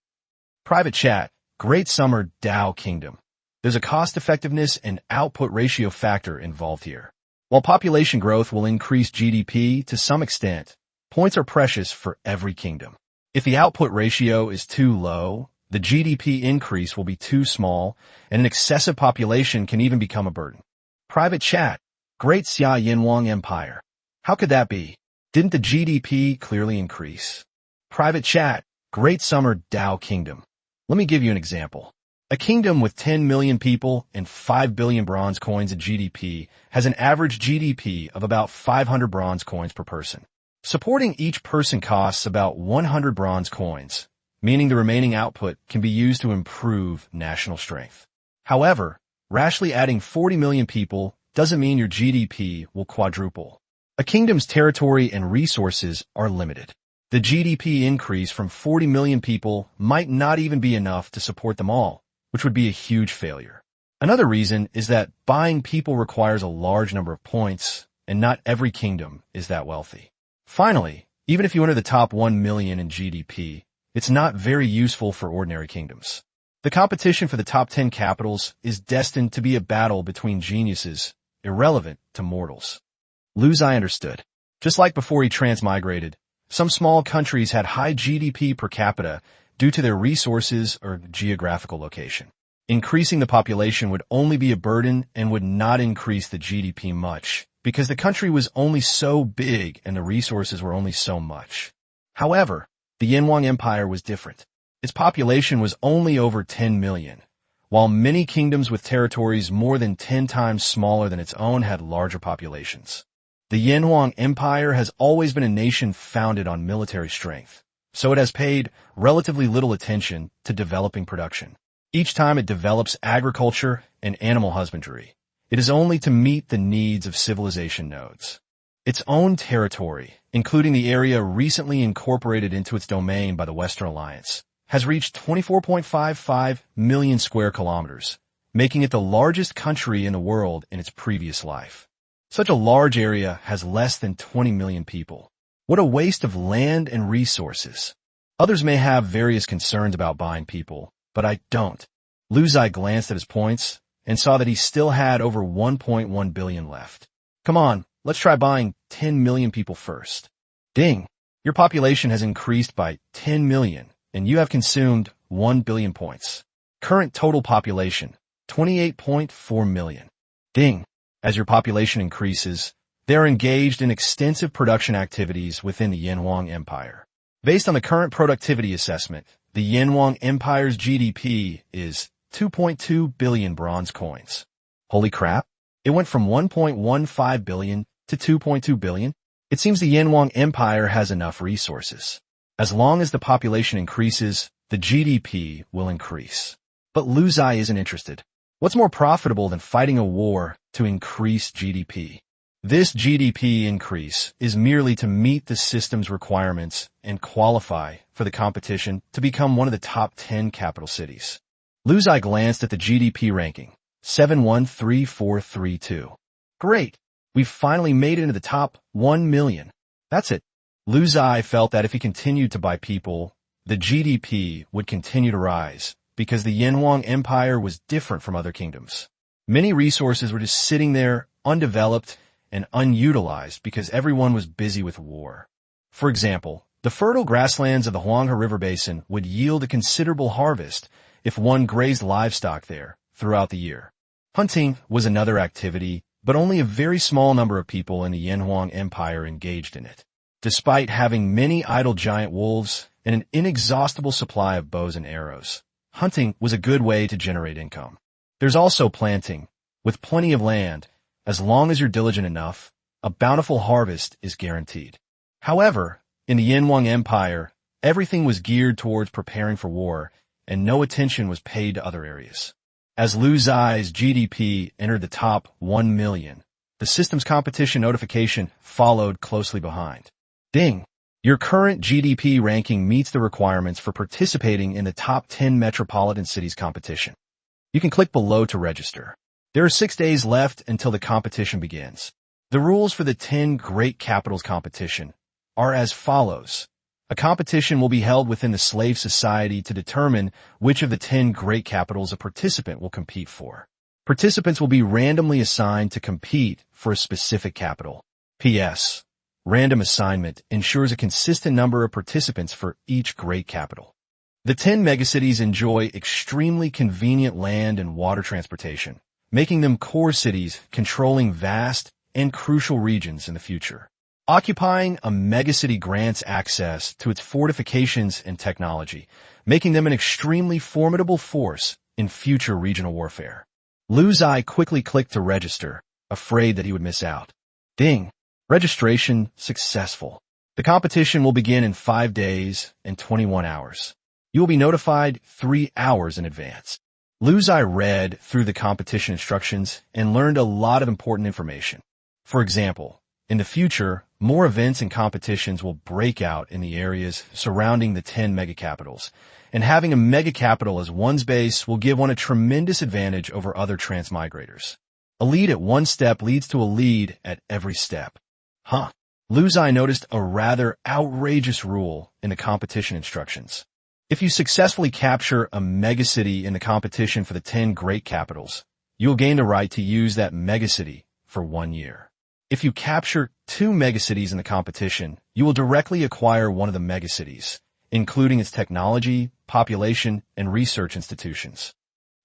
Private chat. Great Summer Dao Kingdom. There's a cost-effectiveness and output ratio factor involved here. While population growth will increase GDP to some extent, points are precious for every kingdom. If the output ratio is too low, the GDP increase will be too small, and an excessive population can even become a burden. Private chat. Great Xia Yinhuang Empire. How could that be? Didn't the GDP clearly increase? Private chat. Great Summer Dao Kingdom. Let me give you an example. A kingdom with 10 million people and 5 billion bronze coins in GDP has an average GDP of about 500 bronze coins per person. Supporting each person costs about 100 bronze coins, meaning the remaining output can be used to improve national strength. However, rashly adding 40 million people doesn't mean your GDP will quadruple. A kingdom's territory and resources are limited. The GDP increase from 40 million people might not even be enough to support them all, which would be a huge failure. Another reason is that buying people requires a large number of points, and not every kingdom is that wealthy. Finally, even if you enter the top 1 million in GDP, it's not very useful for ordinary kingdoms. The competition for the top 10 capitals is destined to be a battle between geniuses, irrelevant to mortals. Ziye understood. Just like before he transmigrated, some small countries had high GDP per capita due to their resources or geographical location. Increasing the population would only be a burden and would not increase the GDP much, because the country was only so big and the resources were only so much. However, the Yinhuang Empire was different. Its population was only over 10 million, while many kingdoms with territories more than 10 times smaller than its own had larger populations. The Yinhuang Empire has always been a nation founded on military strength, so it has paid relatively little attention to developing production. Each time it develops agriculture and animal husbandry, it is only to meet the needs of civilization nodes. Its own territory, including the area recently incorporated into its domain by the Western Alliance, has reached 24.55 million square kilometers, making it the largest country in the world in its previous life. Such a large area has less than 20 million people. What a waste of land and resources. Others may have various concerns about buying people, but I don't. Ziye glanced at his points and saw that he still had over 1.1 billion left. Come on, let's try buying 10 million people first. Ding! Your population has increased by 10 million, and you have consumed 1 billion points. Current total population, 28.4 million. Ding! As your population increases, they are engaged in extensive production activities within the Yinhuang Empire. Based on the current productivity assessment, the Yinhuang Empire's GDP is 2.2 billion bronze coins. Holy crap! It went from 1.15 billion to 2.2 billion. It seems the Yinhuang Empire has enough resources. As long as the population increases, the GDP will increase. But Ziye isn't interested. What's more profitable than fighting a war to increase GDP? This GDP increase is merely to meet the system's requirements and qualify for the competition to become one of the top 10 capital cities. Ziye glanced at the GDP ranking, 713432. Great! We've finally made it into the top 1 million. That's it. Ziye felt that if he continued to buy people, the GDP would continue to rise, because the Yinhuang Empire was different from other kingdoms. Many resources were just sitting there, undeveloped and unutilized because everyone was busy with war. For example, the fertile grasslands of the Huanghe River Basin would yield a considerable harvest if one grazed livestock there throughout the year. Hunting was another activity, but only a very small number of people in the Yinhuang Empire engaged in it. Despite having many idle giant wolves and an inexhaustible supply of bows and arrows, hunting was a good way to generate income. There's also planting. With plenty of land, as long as you're diligent enough, a bountiful harvest is guaranteed. However, in the Yinhuang Empire, everything was geared towards preparing for war, and no attention was paid to other areas. As Ziye's GDP entered the top 1 million, the system's competition notification followed closely behind. Ding! Your current GDP ranking meets the requirements for participating in the top 10 metropolitan cities competition. You can click below to register. There are 6 days left until the competition begins. The rules for the 10 Great Capitals competition are as follows. A competition will be held within the slave society to determine which of the 10 great capitals a participant will compete for. Participants will be randomly assigned to compete for a specific capital. P.S. Random assignment ensures a consistent number of participants for each great capital. The 10 megacities enjoy extremely convenient land and water transportation, making them core cities controlling vast and crucial regions in the future. Occupying a megacity grants access to its fortifications and technology, making them an extremely formidable force in future regional warfare. Lu Ziye quickly clicked to register, afraid that he would miss out. Ding! Registration successful. The competition will begin in 5 days and 21 hours. You will be notified 3 hours in advance. Lu Ziye read through the competition instructions and learned a lot of important information. For example, in the future, more events and competitions will break out in the areas surrounding the 10 megacapitals, and having a megacapital as one's base will give one a tremendous advantage over other transmigrators. A lead at one step leads to a lead at every step. Lu Ziye noticed a rather outrageous rule in the competition instructions. If you successfully capture a megacity in the competition for the 10 great capitals, you'll gain the right to use that megacity for 1 year. If you capture 2 megacities in the competition, you will directly acquire one of the megacities, including its technology, population, and research institutions.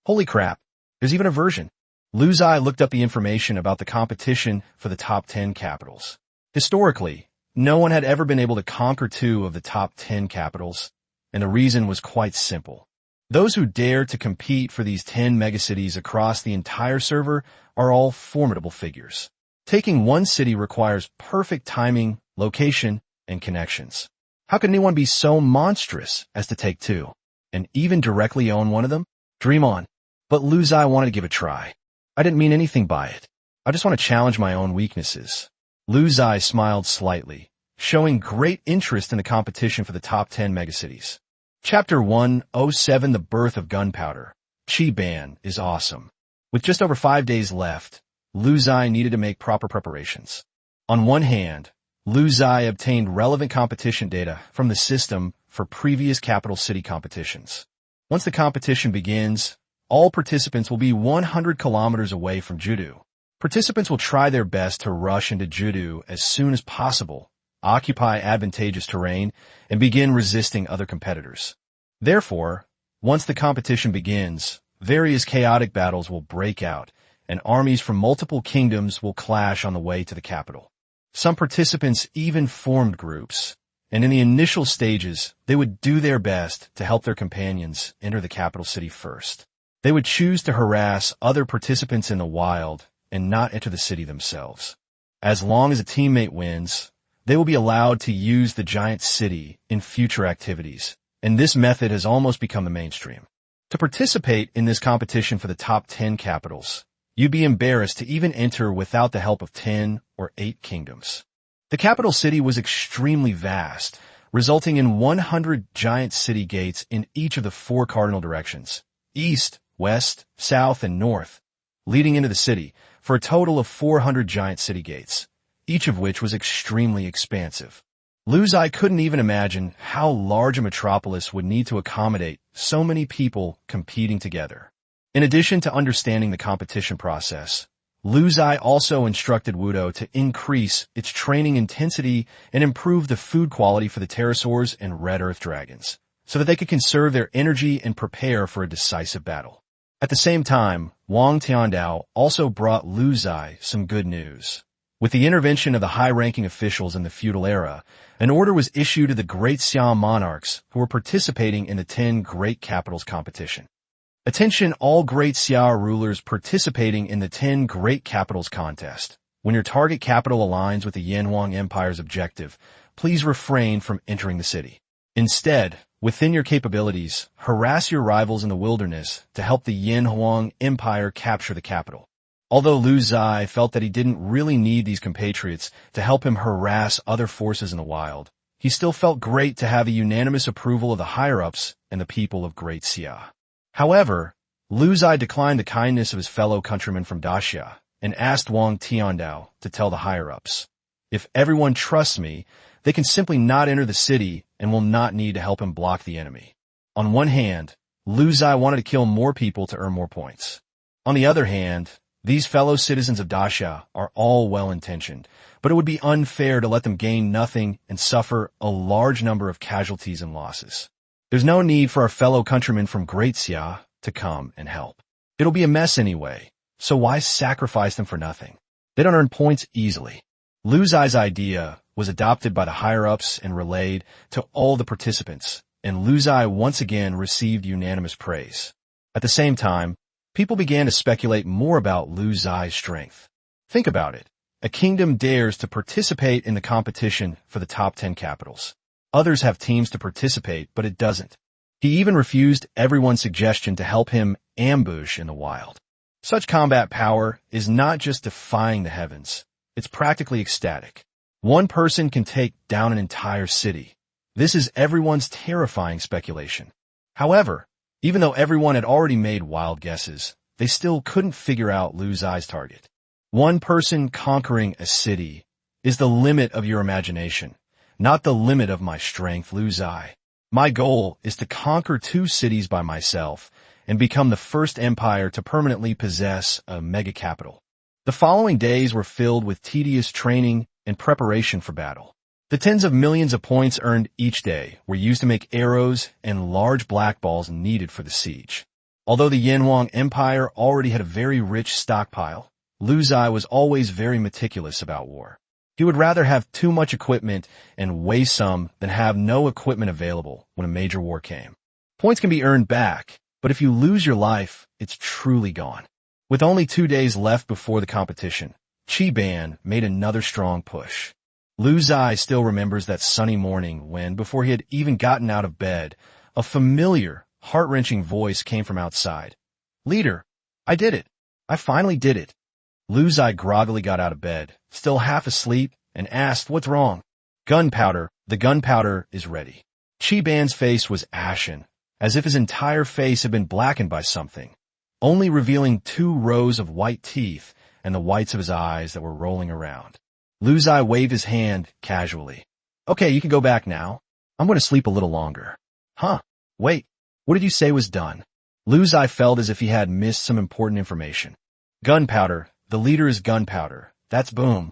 Holy crap, there's even a version. Lu Ziye looked up the information about the competition for the top 10 capitals. Historically, no one had ever been able to conquer 2 of the top 10 capitals, and the reason was quite simple. Those who dare to compete for these 10 megacities across the entire server are all formidable figures. Taking one city requires perfect timing, location, and connections. How could anyone be so monstrous as to take 2, and even directly own one of them? Dream on. But Lu Ziye wanted to give it a try. I didn't mean anything by it. I just want to challenge my own weaknesses. Lu Ziye smiled slightly, showing great interest in the competition for the top 10 megacities. Chapter 107 The Birth of Gunpowder. Chi Ban is awesome. With just over 5 days left, Lu Ziye needed to make proper preparations. On one hand, Lu Ziye obtained relevant competition data from the system for previous capital city competitions. Once the competition begins, all participants will be 100 kilometers away from Judu. Participants will try their best to rush into Judu as soon as possible, occupy advantageous terrain, and begin resisting other competitors. Therefore, once the competition begins, various chaotic battles will break out, and armies from multiple kingdoms will clash on the way to the capital. Some participants even formed groups, and in the initial stages, they would do their best to help their companions enter the capital city first. They would choose to harass other participants in the wild and not enter the city themselves. As long as a teammate wins, they will be allowed to use the giant city in future activities, and this method has almost become the mainstream. To participate in this competition for the top 10 capitals, you'd be embarrassed to even enter without the help of 10 or 8 kingdoms. The capital city was extremely vast, resulting in 100 giant city gates in each of the 4 cardinal directions, east, west, south, and north, leading into the city, for a total of 400 giant city gates, each of which was extremely expansive. Lu Ziye couldn't even imagine how large a metropolis would need to accommodate so many people competing together. In addition to understanding the competition process, Lu Ziye also instructed Wudo to increase its training intensity and improve the food quality for the pterosaurs and red earth dragons, so that they could conserve their energy and prepare for a decisive battle. At the same time, Wang Tiandao also brought Lu Ziye some good news. With the intervention of the high-ranking officials in the feudal era, an order was issued to the great Xia monarchs who were participating in the 10 Great Capitals competition. Attention all great Xia rulers participating in the 10 Great Capitals contest. When your target capital aligns with the Yanhuang Empire's objective, please refrain from entering the city. Instead, within your capabilities, harass your rivals in the wilderness to help the Yanhuang Empire capture the capital. Although Lu Ziye felt that he didn't really need these compatriots to help him harass other forces in the wild, he still felt great to have a unanimous approval of the higher-ups and the people of Great Xia. However, Lu Ziye declined the kindness of his fellow countrymen from Daxia and asked Wang Tiandao to tell the higher-ups. If everyone trusts me, they can simply not enter the city and will not need to help him block the enemy. On one hand, Lu Ziye wanted to kill more people to earn more points. On the other hand, these fellow citizens of Daxia are all well-intentioned, but it would be unfair to let them gain nothing and suffer a large number of casualties and losses. There's no need for our fellow countrymen from Great Xia to come and help. It'll be a mess anyway, so why sacrifice them for nothing? They don't earn points easily. Lu Ziye's idea was adopted by the higher-ups and relayed to all the participants, and Lu Ziye once again received unanimous praise. At the same time, people began to speculate more about Lu Ziye's strength. Think about it. A kingdom dares to participate in the competition for the top 10 capitals. Others have teams to participate, but it doesn't. He even refused everyone's suggestion to help him ambush in the wild. Such combat power is not just defying the heavens. It's practically ecstatic. One person can take down an entire city. This is everyone's terrifying speculation. However, even though everyone had already made wild guesses, they still couldn't figure out Lu Ziye's target. One person conquering a city is the limit of your imagination, not the limit of my strength, Lu Ziye. My goal is to conquer 2 cities by myself and become the first empire to permanently possess a mega capital. The following days were filled with tedious training and preparation for battle. The tens of millions of points earned each day were used to make arrows and large black balls needed for the siege. Although the Yanhuang Empire already had a very rich stockpile, Lu Ziye was always very meticulous about war. He would rather have too much equipment and waste some than have no equipment available when a major war came. Points can be earned back, but if you lose your life, it's truly gone. With only 2 days left before the competition, Qi Ban made another strong push. Lu Ziye still remembers that sunny morning when, before he had even gotten out of bed, a familiar, heart-wrenching voice came from outside. "Leader, I did it. I finally did it." Lu Ziye groggily got out of bed, still half asleep, and asked, "What's wrong?" "Gunpowder. The gunpowder is ready." Qi Ban's face was ashen, as if his entire face had been blackened by something, only revealing 2 rows of white teeth and the whites of his eyes that were rolling around. Lu Ziye waved his hand casually. "Okay, you can go back now. I'm going to sleep a little longer." "Huh? Wait, what did you say was done?" Lu Ziye felt as if he had missed some important information. "Gunpowder. The leader is gunpowder. That's boom."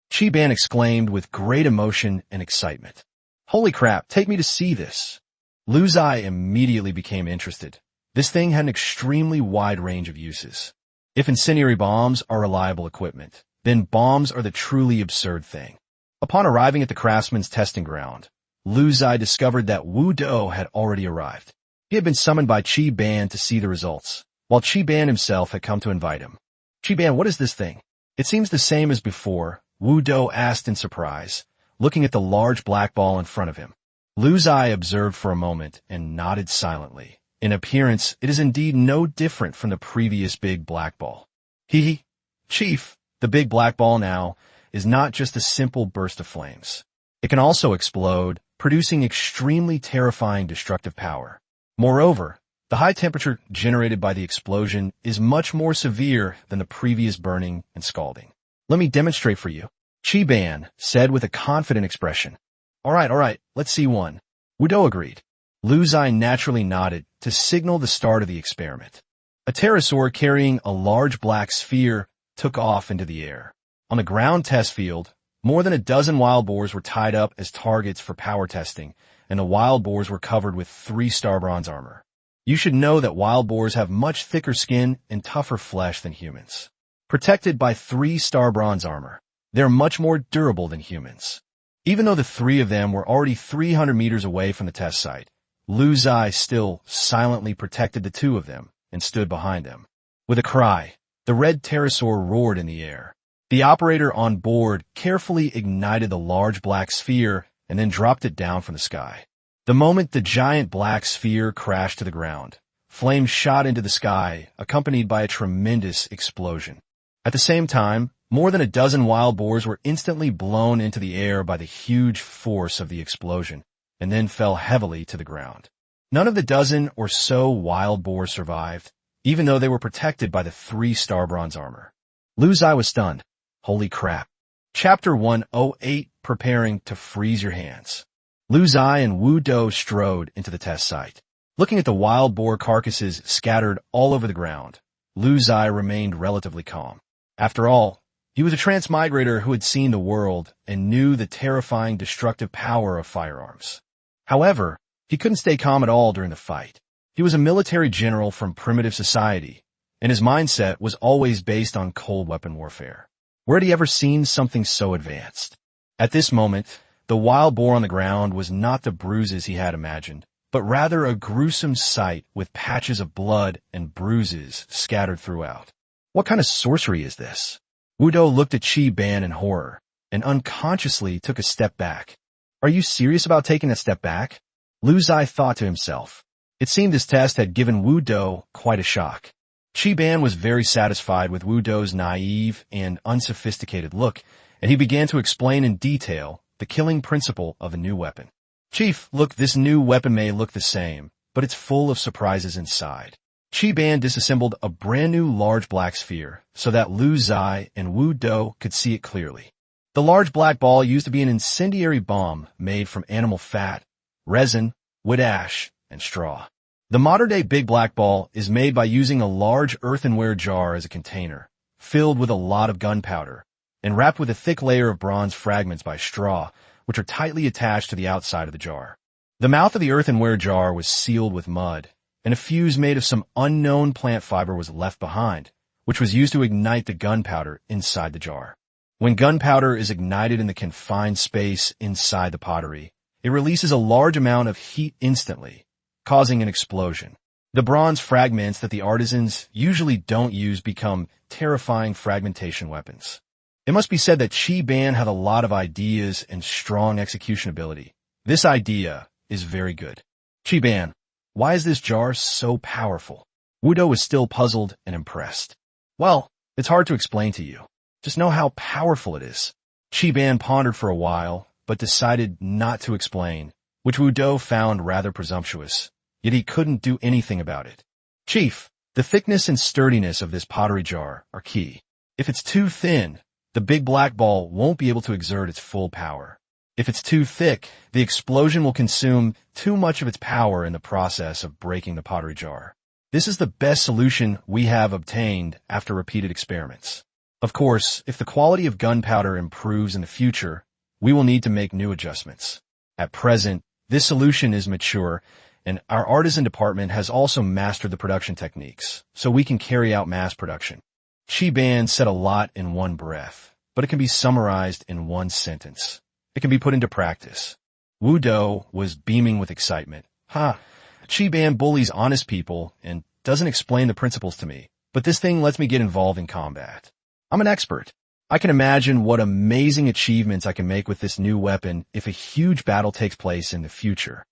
Qi Ban exclaimed with great emotion and excitement. "Holy crap, take me to see this." Lu Ziye immediately became interested. This thing had an extremely wide range of uses. If incendiary bombs are reliable equipment, then bombs are the truly absurd thing. Upon arriving at the craftsman's testing ground, Lu Ziye discovered that Wu Do had already arrived. He had been summoned by Qi Ban to see the results, while Qi Ban himself had come to invite him. "Qi Ban, what is this thing?" "It seems the same as before," Wu Do asked in surprise, looking at the large black ball in front of him. Lu Ziye observed for a moment and nodded silently. In appearance, it is indeed no different from the previous big black ball. "Hee, Chief, the big black ball now is not just a simple burst of flames. It can also explode, producing extremely terrifying destructive power. Moreover, the high temperature generated by the explosion is much more severe than the previous burning and scalding. Let me demonstrate for you," Qi Ban said with a confident expression. All right, let's see one." Wu Do agreed. Lu Ziye naturally nodded to signal the start of the experiment. A pterosaur carrying a large black sphere took off into the air. On the ground test field, more than a dozen wild boars were tied up as targets for power testing, and the wild boars were covered with 3-star bronze armor. You should know that wild boars have much thicker skin and tougher flesh than humans. Protected by 3-star bronze armor, they're much more durable than humans. Even though the 3 of them were already 300 meters away from the test site, Lu Ziye still silently protected the 2 of them and stood behind them. With a cry, the red pterosaur roared in the air. The operator on board carefully ignited the large black sphere and then dropped it down from the sky. The moment the giant black sphere crashed to the ground, flames shot into the sky, accompanied by a tremendous explosion. At the same time, more than a dozen wild boars were instantly blown into the air by the huge force of the explosion, and then fell heavily to the ground. None of the dozen or so wild boars survived, even though they were protected by the 3-star bronze armor. Lu Ziye was stunned. Holy crap. Chapter 108, Preparing to Freeze Your Hands. Lu Ziye and Wu Do strode into the test site. Looking at the wild boar carcasses scattered all over the ground, Lu Ziye remained relatively calm. After all, he was a transmigrator who had seen the world and knew the terrifying destructive power of firearms. However, he couldn't stay calm at all during the fight. He was a military general from primitive society, and his mindset was always based on cold weapon warfare. Where had he ever seen something so advanced? At this moment, the wild boar on the ground was not the bruises he had imagined, but rather a gruesome sight with patches of blood and bruises scattered throughout. What kind of sorcery is this? Wu Do looked at Qi Ban in horror and unconsciously took a step back. Are you serious about taking a step back? Lu Ziye thought to himself. It seemed this test had given Wu Do quite a shock. Qi Ban was very satisfied with Wu Do's naive and unsophisticated look, and he began to explain in detail the killing principle of a new weapon. Chief, look, this new weapon may look the same, but it's full of surprises inside. Qi Ban disassembled a brand new large black sphere so that Lu Ziye and Wu Do could see it clearly. The large black ball used to be an incendiary bomb made from animal fat, resin, wood ash, and straw. The modern-day big black ball is made by using a large earthenware jar as a container, filled with a lot of gunpowder, and wrapped with a thick layer of bronze fragments by straw, which are tightly attached to the outside of the jar. The mouth of the earthenware jar was sealed with mud, and a fuse made of some unknown plant fiber was left behind, which was used to ignite the gunpowder inside the jar. When gunpowder is ignited in the confined space inside the pottery, it releases a large amount of heat instantly, causing an explosion. The bronze fragments that the artisans usually don't use become terrifying fragmentation weapons. It must be said that Qi Ban had a lot of ideas and strong execution ability. This idea is very good. Qi Ban, why is this jar so powerful? Wu Do was still puzzled and impressed. Well, it's hard to explain to you. Just know how powerful it is. Qi Ban pondered for a while, but decided not to explain, which Wu Do found rather presumptuous, yet he couldn't do anything about it. Chief, the thickness and sturdiness of this pottery jar are key. If it's too thin, the big black ball won't be able to exert its full power. If it's too thick, the explosion will consume too much of its power in the process of breaking the pottery jar. This is the best solution we have obtained after repeated experiments. Of course, if the quality of gunpowder improves in the future, we will need to make new adjustments. At present, this solution is mature, and our artisan department has also mastered the production techniques, so we can carry out mass production. Qi Ban said a lot in one breath, but it can be summarized in one sentence. It can be put into practice. Wu Do was beaming with excitement. Qi Ban bullies honest people and doesn't explain the principles to me, but this thing lets me get involved in combat. I'm an expert. I can imagine what amazing achievements I can make with this new weapon if a huge battle takes place in the future.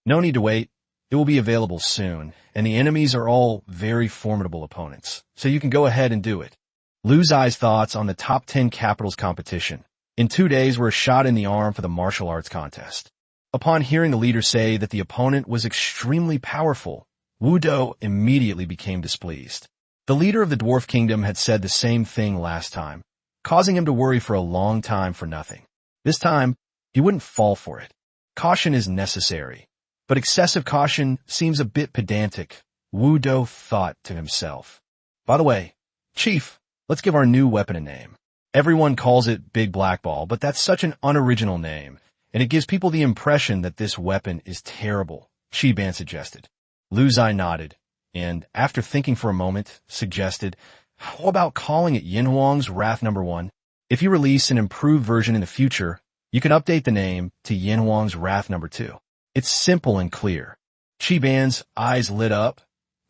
No need to wait. It will be available soon, and the enemies are all very formidable opponents, so you can go ahead and do it. Lu Ziye's thoughts on the top 10 capitals competition. In 2 days were a shot in the arm for the martial arts contest. Upon hearing the leader say that the opponent was extremely powerful, Wu Do immediately became displeased. The leader of the Dwarf Kingdom had said the same thing last time, causing him to worry for a long time for nothing. This time, he wouldn't fall for it. Caution is necessary, but excessive caution seems a bit pedantic, Wu Do thought to himself. By the way, Chief, let's give our new weapon a name. Everyone calls it Big Black Ball, but that's such an unoriginal name, and it gives people the impression that this weapon is terrible, Qi Ban suggested. Lu Ziye nodded, and after thinking for a moment, suggested, how about calling it Yin Huang's Wrath No. 1? If you release an improved version in the future, you can update the name to Yin Huang's Wrath No. 2. It's simple and clear. Qi Ban's eyes lit up.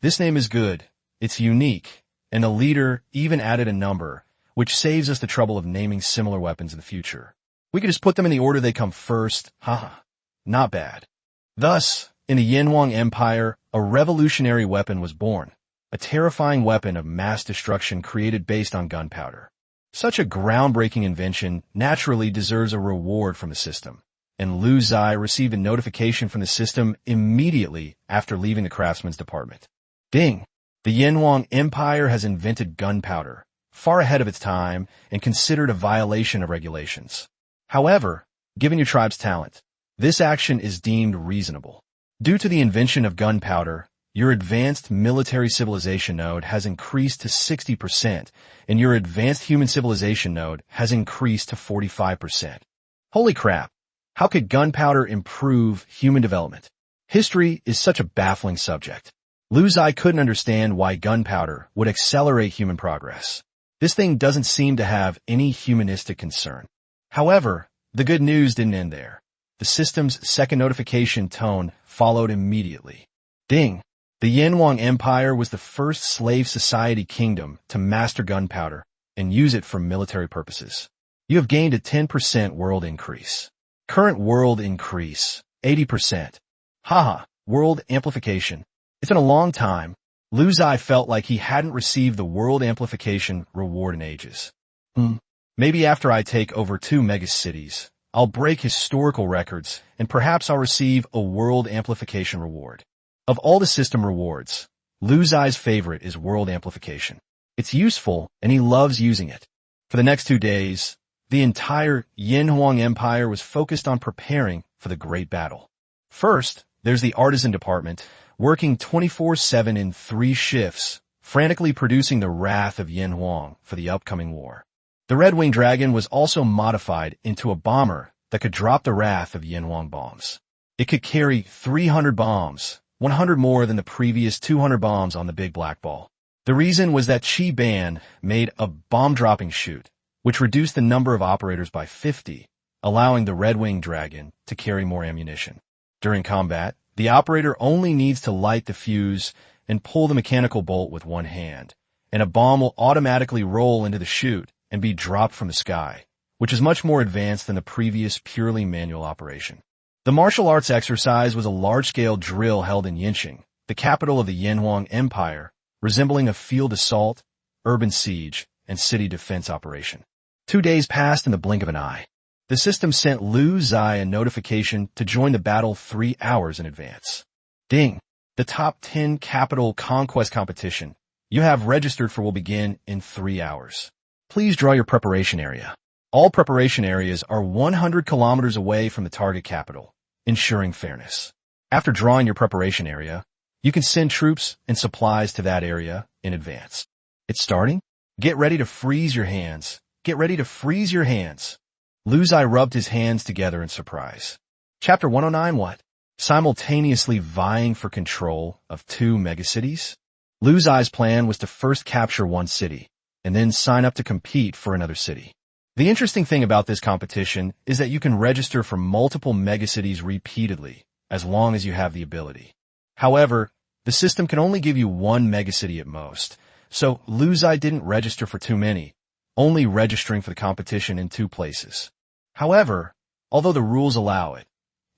This name is good. It's unique, and the leader even added a number, which saves us the trouble of naming similar weapons in the future. We could just put them in the order they come first. Not bad. Thus, in the Yin Huang Empire, a revolutionary weapon was born, a terrifying weapon of mass destruction created based on gunpowder. Such a groundbreaking invention naturally deserves a reward from the system, and Lu Ziye received a notification from the system immediately after leaving the craftsman's department. Ding! The Yin Huang Empire has invented gunpowder, far ahead of its time and considered a violation of regulations. However, given your tribe's talent, this action is deemed reasonable. Due to the invention of gunpowder, your advanced military civilization node has increased to 60%, and your advanced human civilization node has increased to 45%. Holy crap! How could gunpowder improve human development? History is such a baffling subject. Ziye couldn't understand why gunpowder would accelerate human progress. This thing doesn't seem to have any humanistic concern. However, the good news didn't end there. The system's second notification tone followed immediately. Ding! The Yanhuang Empire was the first slave society kingdom to master gunpowder and use it for military purposes. You have gained a 10% world increase. Current world increase, 80%. Haha, world amplification. It's been a long time. Ziye felt like he hadn't received the world amplification reward in ages. Maybe after I take over 2 megacities, I'll break historical records and perhaps I'll receive a world amplification reward. Of all the system rewards, Ziye's favorite is world amplification. It's useful and he loves using it. For the next 2 days, the entire Yanhuang Empire was focused on preparing for the great battle. First, there's the artisan department, working 24/7 in 3 shifts, frantically producing the wrath of Yanhuang for the upcoming war. The Red-Winged Dragon was also modified into a bomber that could drop the wrath of Yanhuang bombs. It could carry 300 bombs, 100 more than the previous 200 bombs on the Big Black Ball. The reason was that Qi Ban made a bomb-dropping chute, which reduced the number of operators by 50, allowing the Red-Winged Dragon to carry more ammunition. During combat, the operator only needs to light the fuse and pull the mechanical bolt with one hand, and a bomb will automatically roll into the chute and be dropped from the sky, which is much more advanced than the previous purely manual operation. The martial arts exercise was a large-scale drill held in Yinqing, the capital of the Yanhuang Empire, resembling a field assault, urban siege, and city defense operation. 2 days passed in the blink of an eye. The system sent Ziye a notification to join the battle 3 hours in advance. Ding! The top 10 capital conquest competition you have registered for will begin in 3 hours. Please draw your preparation area. All preparation areas are 100 kilometers away from the target capital, ensuring fairness. After drawing your preparation area, you can send troops and supplies to that area in advance. It's starting? Get ready to freeze your hands. Get ready to freeze your hands. Ziye rubbed his hands together in surprise. Chapter 109 What? Simultaneously vying for control of 2 megacities? Ziye's plan was to first capture 1 city, and then sign up to compete for another city. The interesting thing about this competition is that you can register for multiple megacities repeatedly, as long as you have the ability. However, the system can only give you 1 megacity at most, so Ziye didn't register for too many, only registering for the competition in 2 places. However, although the rules allow it,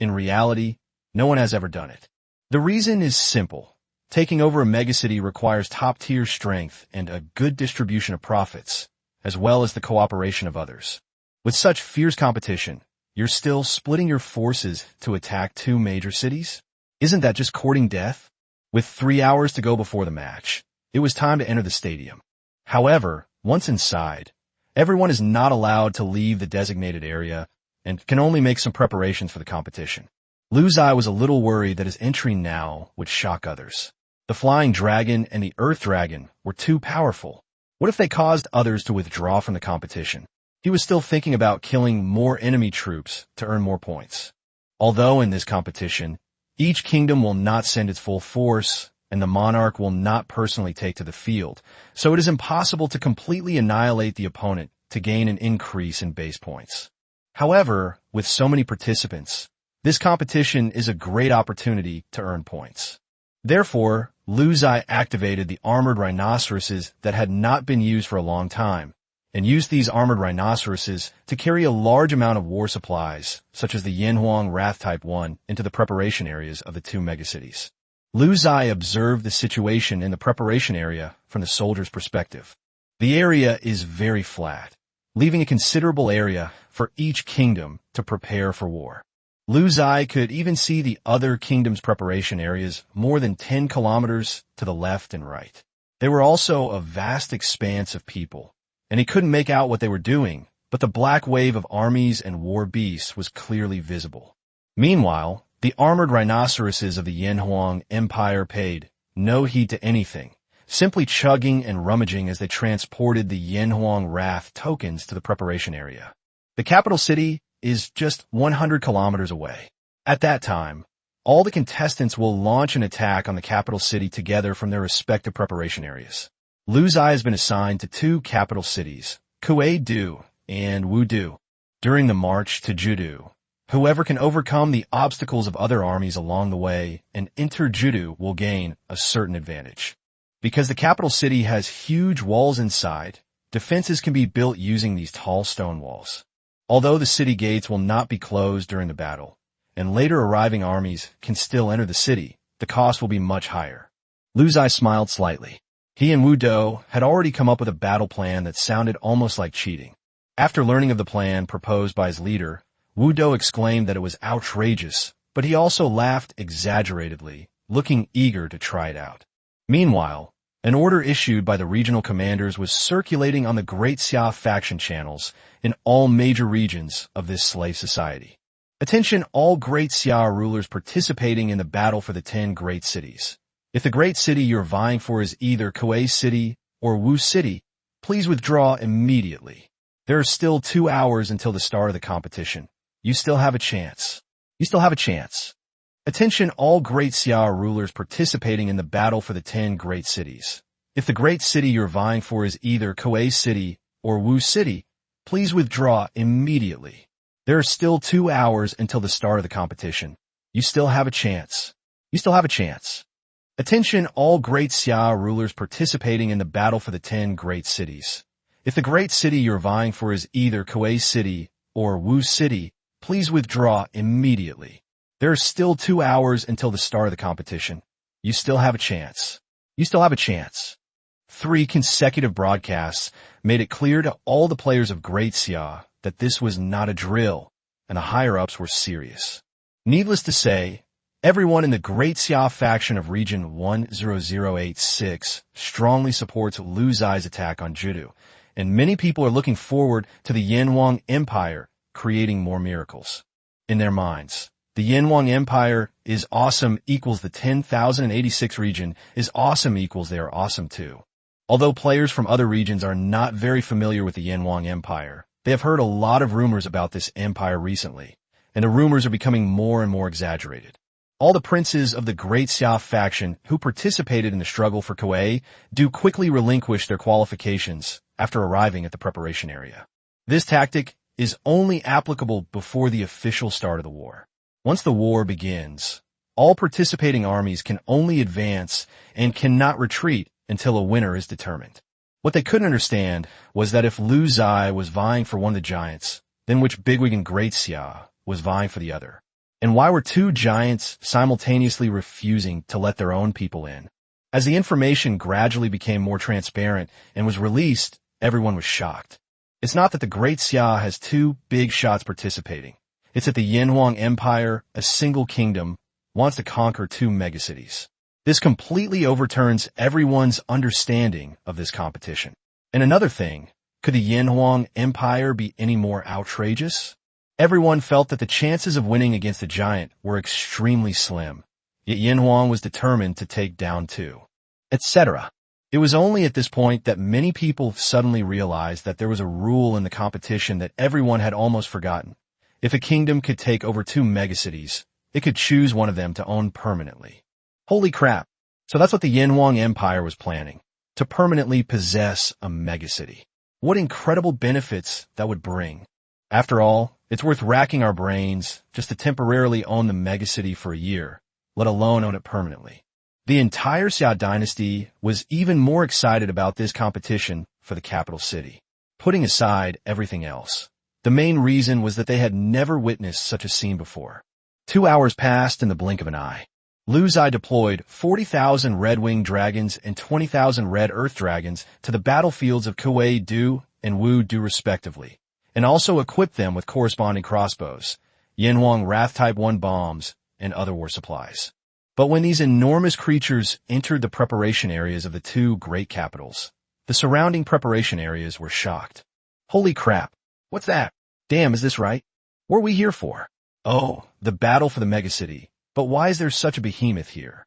in reality, no one has ever done it. The reason is simple. Taking over a megacity requires top-tier strength and a good distribution of profits, as well as the cooperation of others. With such fierce competition, you're still splitting your forces to attack 2 major cities? Isn't that just courting death? With 3 hours to go before the match, it was time to enter the stadium. However, once inside, everyone is not allowed to leave the designated area and can only make some preparations for the competition. Ziye was a little worried that his entry now would shock others. The Flying Dragon and the Earth Dragon were too powerful. What if they caused others to withdraw from the competition? He was still thinking about killing more enemy troops to earn more points. Although in this competition, each kingdom will not send its full force, and the monarch will not personally take to the field, so it is impossible to completely annihilate the opponent to gain an increase in base points. However, with so many participants, this competition is a great opportunity to earn points. Therefore, Ziye activated the armored rhinoceroses that had not been used for a long time, and used these armored rhinoceroses to carry a large amount of war supplies, such as the Yanhuang Wrath Type 1, into the preparation areas of the 2 megacities. Ziye observed the situation in the preparation area from the soldier's perspective. The area is very flat, leaving a considerable area for each kingdom to prepare for war. Ziye could even see the other kingdoms' preparation areas more than 10 kilometers to the left and right. They were also a vast expanse of people, and he couldn't make out what they were doing, but the black wave of armies and war beasts was clearly visible. Meanwhile, the armored rhinoceroses of the Yanhuang Empire paid no heed to anything, simply chugging and rummaging as they transported the Yanhuang Wrath tokens to the preparation area. The capital city is just 100 kilometers away. At that time, all the contestants will launch an attack on the capital city together from their respective preparation areas. Lu Ziye has been assigned to 2 capital cities, Kuei-du and Wudu. During the march to Judu, whoever can overcome the obstacles of other armies along the way and enter Judu will gain a certain advantage. Because the capital city has huge walls inside, defenses can be built using these tall stone walls. Although the city gates will not be closed during the battle, and later arriving armies can still enter the city, the cost will be much higher. Lu Ziye smiled slightly. He and Wu Do had already come up with a battle plan that sounded almost like cheating. After learning of the plan proposed by his leader, Wu Do exclaimed that it was outrageous, but he also laughed exaggeratedly, looking eager to try it out. Meanwhile, an order issued by the regional commanders was circulating on the Great Xia faction channels in all major regions of this slave society. Attention all Great Xia rulers participating in the battle for the 10 great cities. If the great city you're vying for is either Kuei City or Wu City, please withdraw immediately. There are still 2 hours until the start of the competition. You still have a chance. Attention all Great Xia rulers participating in the battle for the 10 great cities. If the great city you're vying for is either Kuei City or Wu City, please withdraw immediately. There are still 2 hours until the start of the competition. You still have a chance. Attention all Great Xia rulers participating in the battle for the 10 great cities. If the great city you're vying for is either Kuei City or Wu City, please withdraw immediately. There are still 2 hours until the start of the competition. You still have a chance. 3 consecutive broadcasts made it clear to all the players of Great Xia that this was not a drill, and the higher-ups were serious. Needless to say, everyone in the Great Xia faction of Region 10086 strongly supports Lu Ziye's attack on Judu, and many people are looking forward to the Yanhuang Empire creating more miracles. In their minds, the Yanhuang Empire is awesome equals the 10,086 region is awesome equals they are awesome too. Although players from other regions are not very familiar with the Yanhuang Empire, they have heard a lot of rumors about this empire recently, and the rumors are becoming more and more exaggerated. All the princes of the Great Xia faction who participated in the struggle for Kuei do quickly relinquish their qualifications after arriving at the preparation area. This tactic is only applicable before the official start of the war. Once the war begins, all participating armies can only advance and cannot retreat until a winner is determined. What they couldn't understand was that if Lu Ziye was vying for one of the giants, then which bigwig in Great Xia was vying for the other? And why were 2 giants simultaneously refusing to let their own people in? As the information gradually became more transparent and was released, everyone was shocked. It's not that the Great Xia has 2 big shots participating. It's that the Yanhuang Empire, a single kingdom, wants to conquer 2 megacities. This completely overturns everyone's understanding of this competition. And another thing, could the Yanhuang Empire be any more outrageous? Everyone felt that the chances of winning against the giant were extremely slim, yet Yanhuang was determined to take down 2, etc. It was only at this point that many people suddenly realized that there was a rule in the competition that everyone had almost forgotten. If a kingdom could take over 2 megacities, it could choose one of them to own permanently. Holy crap. So that's what the Yanhuang Empire was planning, to permanently possess a megacity. What incredible benefits that would bring. After all, it's worth racking our brains just to temporarily own the megacity for a year, let alone own it permanently. The entire Xia dynasty was even more excited about this competition for the capital city. Putting aside everything else, the main reason was that they had never witnessed such a scene before. 2 hours passed in the blink of an eye. Lu Ziye deployed 40,000 red-winged dragons and 20,000 red earth dragons to the battlefields of Kuei-du and Wu-du respectively, and also equipped them with corresponding crossbows, Yanhuang Wrath Type 1 bombs, and other war supplies. But when these enormous creatures entered the preparation areas of the 2 great capitals, The surrounding preparation areas were shocked. Holy crap! What's that? Damn, is this right? What are we here for? Oh, the battle for the megacity. But why is there such a behemoth here?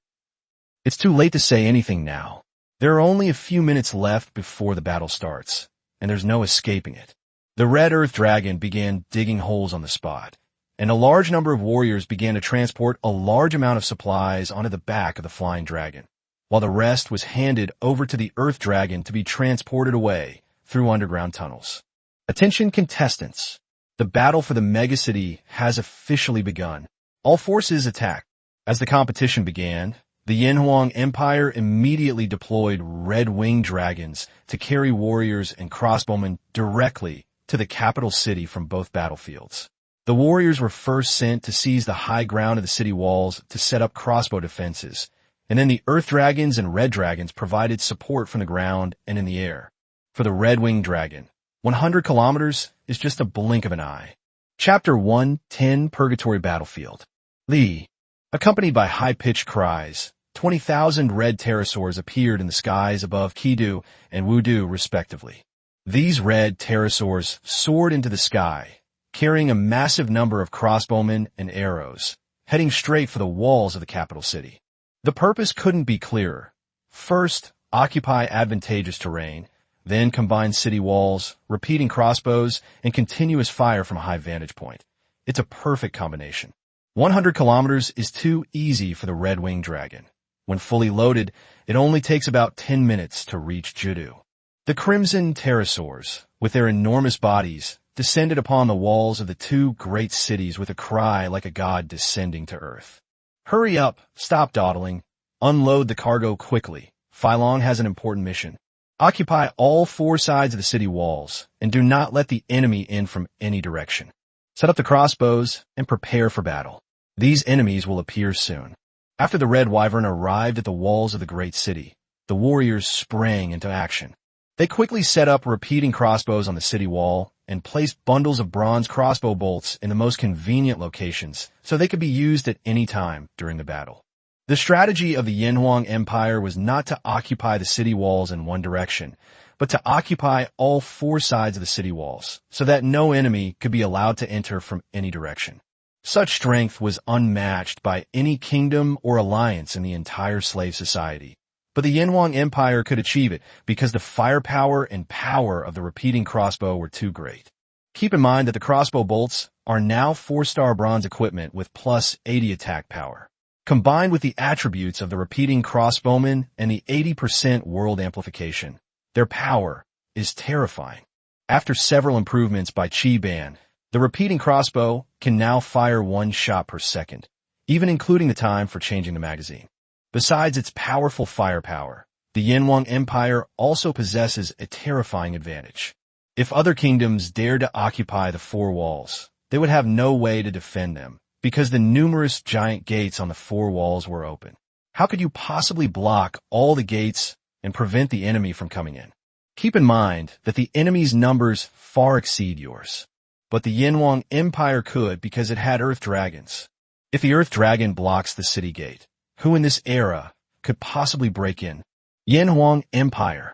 It's too late to say anything now. There are only a few minutes left before the battle starts, and there's no escaping it. The Red Earth Dragon began digging holes on the spot, and a large number of warriors began to transport a large amount of supplies onto the back of the flying dragon, while the rest was handed over to the Earth Dragon to be transported away through underground tunnels. Attention contestants! The battle for the megacity has officially begun. All forces attack. As the competition began, the Yanhuang Empire immediately deployed red-winged dragons to carry warriors and crossbowmen directly to the capital city from both battlefields. The warriors were first sent to seize the high ground of the city walls to set up crossbow defenses, and then the Earth Dragons and Red Dragons provided support from the ground and in the air. For the red-winged dragon, 100 kilometers is just a blink of an eye. Chapter 1:10 Purgatory Battlefield. Li. Accompanied by high-pitched cries, 20,000 red pterosaurs appeared in the skies above Kidu and Wudu, respectively. These red pterosaurs soared into the sky, carrying a massive number of crossbowmen and arrows, heading straight for the walls of the capital city. The purpose couldn't be clearer. First, occupy advantageous terrain, then combine city walls, repeating crossbows, and continuous fire from a high vantage point. It's a perfect combination. 100 kilometers is too easy for the red-winged dragon. When fully loaded, it only takes about 10 minutes to reach Judu. The crimson pterosaurs, with their enormous bodies, descended upon the walls of the two great cities with a cry like a god descending to earth. Hurry up, stop dawdling, unload the cargo quickly. Phylong has an important mission. Occupy all four sides of the city walls, and do not let the enemy in from any direction. Set up the crossbows and prepare for battle. These enemies will appear soon. After the Red Wyvern arrived at the walls of the great city, the warriors sprang into action. They quickly set up repeating crossbows on the city wall and placed bundles of bronze crossbow bolts in the most convenient locations so they could be used at any time during the battle. The strategy of the Yanhuang Empire was not to occupy the city walls in one direction, but to occupy all four sides of the city walls so that no enemy could be allowed to enter from any direction. Such strength was unmatched by any kingdom or alliance in the entire slave society. But the Yanhuang Empire could achieve it because the firepower and power of the repeating crossbow were too great. Keep in mind that the crossbow bolts are now 4-star bronze equipment with plus 80 attack power. Combined with the attributes of the repeating crossbowmen and the 80% world amplification, their power is terrifying. After several improvements by Chi Ban, the repeating crossbow can now fire 1 shot per second, even including the time for changing the magazine. Besides its powerful firepower, the Yanhuang Empire also possesses a terrifying advantage. If other kingdoms dared to occupy the four walls, they would have no way to defend them, because the numerous giant gates on the four walls were open. How could you possibly block all the gates and prevent the enemy from coming in? Keep in mind that the enemy's numbers far exceed yours. But the Yanhuang Empire could because it had Earth Dragons. If the Earth Dragon blocks the city gate, who in this era could possibly break in? Yanhuang Empire.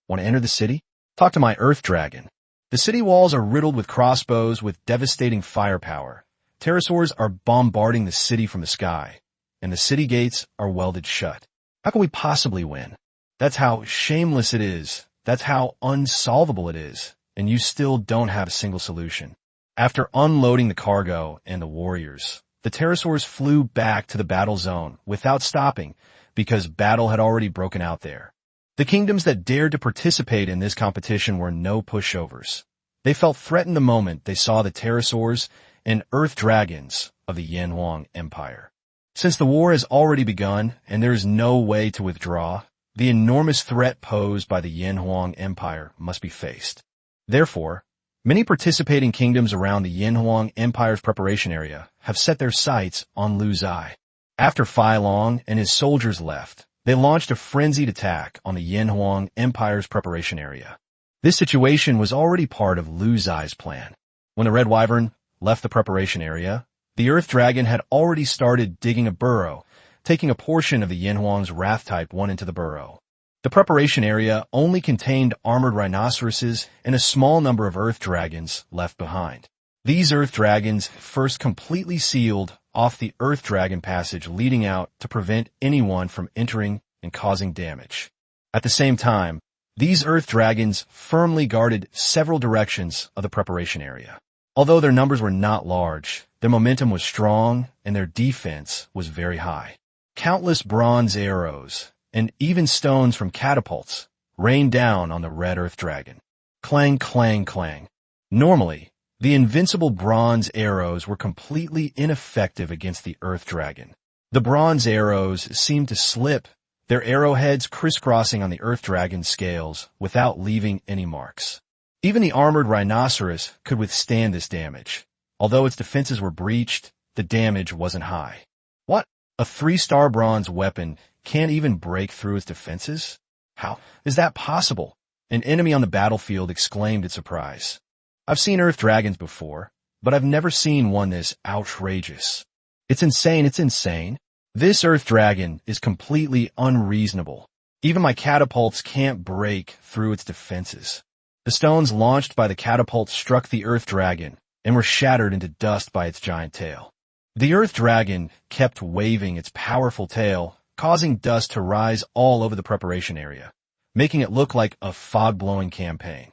Want to enter the city? Talk to my Earth Dragon. The city walls are riddled with crossbows with devastating firepower. Pterosaurs are bombarding the city from the sky, and the city gates are welded shut. How can we possibly win? That's how shameless it is. That's how unsolvable it is, and you still don't have a single solution. After unloading the cargo and the warriors, the pterosaurs flew back to the battle zone without stopping because battle had already broken out there. The kingdoms that dared to participate in this competition were no pushovers. They felt threatened the moment they saw the pterosaurs and Earth Dragons of the Yanhuang Empire. Since the war has already begun and there is no way to withdraw, the enormous threat posed by the Yanhuang Empire must be faced. Therefore, many participating kingdoms around the Yanhuang Empire's preparation area have set their sights on Ziye. After Phylong and his soldiers left, they launched a frenzied attack on the Yanhuang Empire's preparation area. This situation was already part of Ziye's plan. When the Red Wyvern left the preparation area, the Earth Dragon had already started digging a burrow, taking a portion of the Yanhuang's Wrath type one into the burrow. The preparation area only contained armored rhinoceroses and a small number of earth dragons left behind. These earth dragons first completely sealed off the earth dragon passage leading out to prevent anyone from entering and causing damage. At the same time, these earth dragons firmly guarded several directions of the preparation area. Although their numbers were not large, their momentum was strong and their defense was very high. Countless bronze arrows and even stones from catapults rained down on the red earth dragon. Clang, clang, clang. Normally, the invincible bronze arrows were completely ineffective against the earth dragon. The bronze arrows seemed to slip, their arrowheads crisscrossing on the earth dragon's scales without leaving any marks. Even the armored rhinoceros could withstand this damage. Although its defenses were breached, the damage wasn't high. What? A 3-star bronze weapon can't even break through its defenses? How is that possible? An enemy on the battlefield exclaimed in surprise. I've seen earth dragons before, but I've never seen one this outrageous. It's insane. This earth dragon is completely unreasonable. Even my catapults can't break through its defenses. The stones launched by the catapult struck the earth dragon and were shattered into dust by its giant tail. The earth dragon kept waving its powerful tail, causing dust to rise all over the preparation area, making it look like a fog-blowing campaign.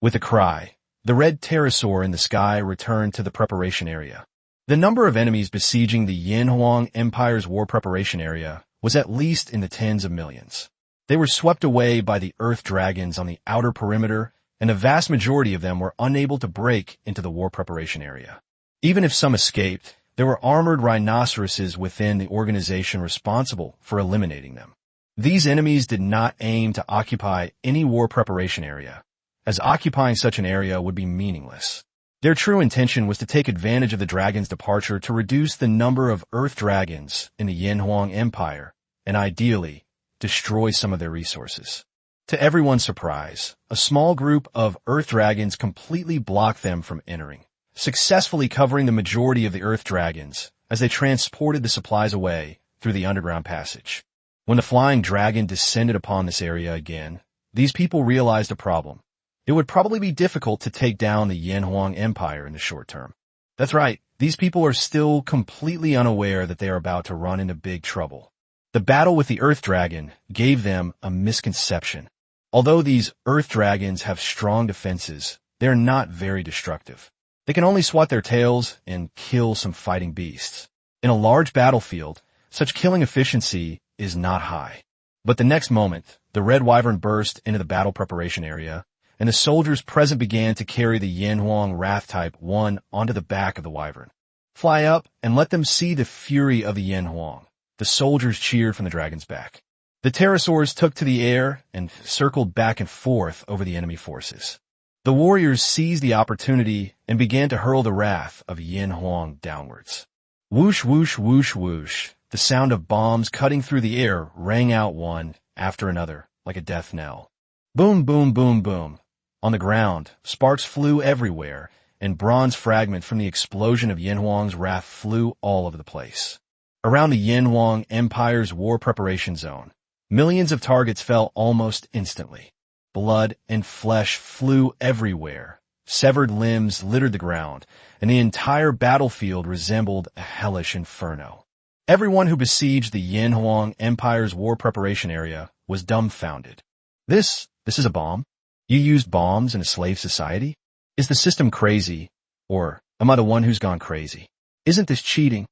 With a cry, the red pterosaur in the sky returned to the preparation area. The number of enemies besieging the Yanhuang Empire's war preparation area was at least in the tens of millions. They were swept away by the earth dragons on the outer perimeter, and a vast majority of them were unable to break into the war preparation area. Even if some escaped, there were armored rhinoceroses within the organization responsible for eliminating them. These enemies did not aim to occupy any war preparation area, as occupying such an area would be meaningless. Their true intention was to take advantage of the dragon's departure to reduce the number of earth dragons in the Yanhuang Empire, and ideally, destroy some of their resources. To everyone's surprise, a small group of earth dragons completely blocked them from entering, successfully covering the majority of the earth dragons as they transported the supplies away through the underground passage. When the flying dragon descended upon this area again, these people realized a problem. It would probably be difficult to take down the Yanhuang Empire in the short term. That's right, these people are still completely unaware that they are about to run into big trouble. The battle with the Earth Dragon gave them a misconception. Although these Earth Dragons have strong defenses, they are not very destructive. They can only swat their tails and kill some fighting beasts. In a large battlefield, such killing efficiency is not high. But the next moment, the Red Wyvern burst into the battle preparation area, and the soldiers present began to carry the Yanhuang Wrath Type 1 onto the back of the Wyvern. Fly up and let them see the fury of the Yanhuang. The soldiers cheered from the dragon's back. The pterosaurs took to the air and circled back and forth over the enemy forces. The warriors seized the opportunity and began to hurl the wrath of Yanhuang downwards. Whoosh, whoosh, whoosh, whoosh. The sound of bombs cutting through the air rang out one after another like a death knell. Boom, boom, boom, boom. On the ground, sparks flew everywhere, and bronze fragments from the explosion of Yanhuang's wrath flew all over the place. Around the Yanhuang Empire's war preparation zone, millions of targets fell almost instantly. Blood and flesh flew everywhere. Severed limbs littered the ground, and the entire battlefield resembled a hellish inferno. Everyone who besieged the Yanhuang Empire's war preparation area was dumbfounded. This is a bomb? You used bombs in a slave society? Is the system crazy? Or am I the one who's gone crazy? Isn't this cheating?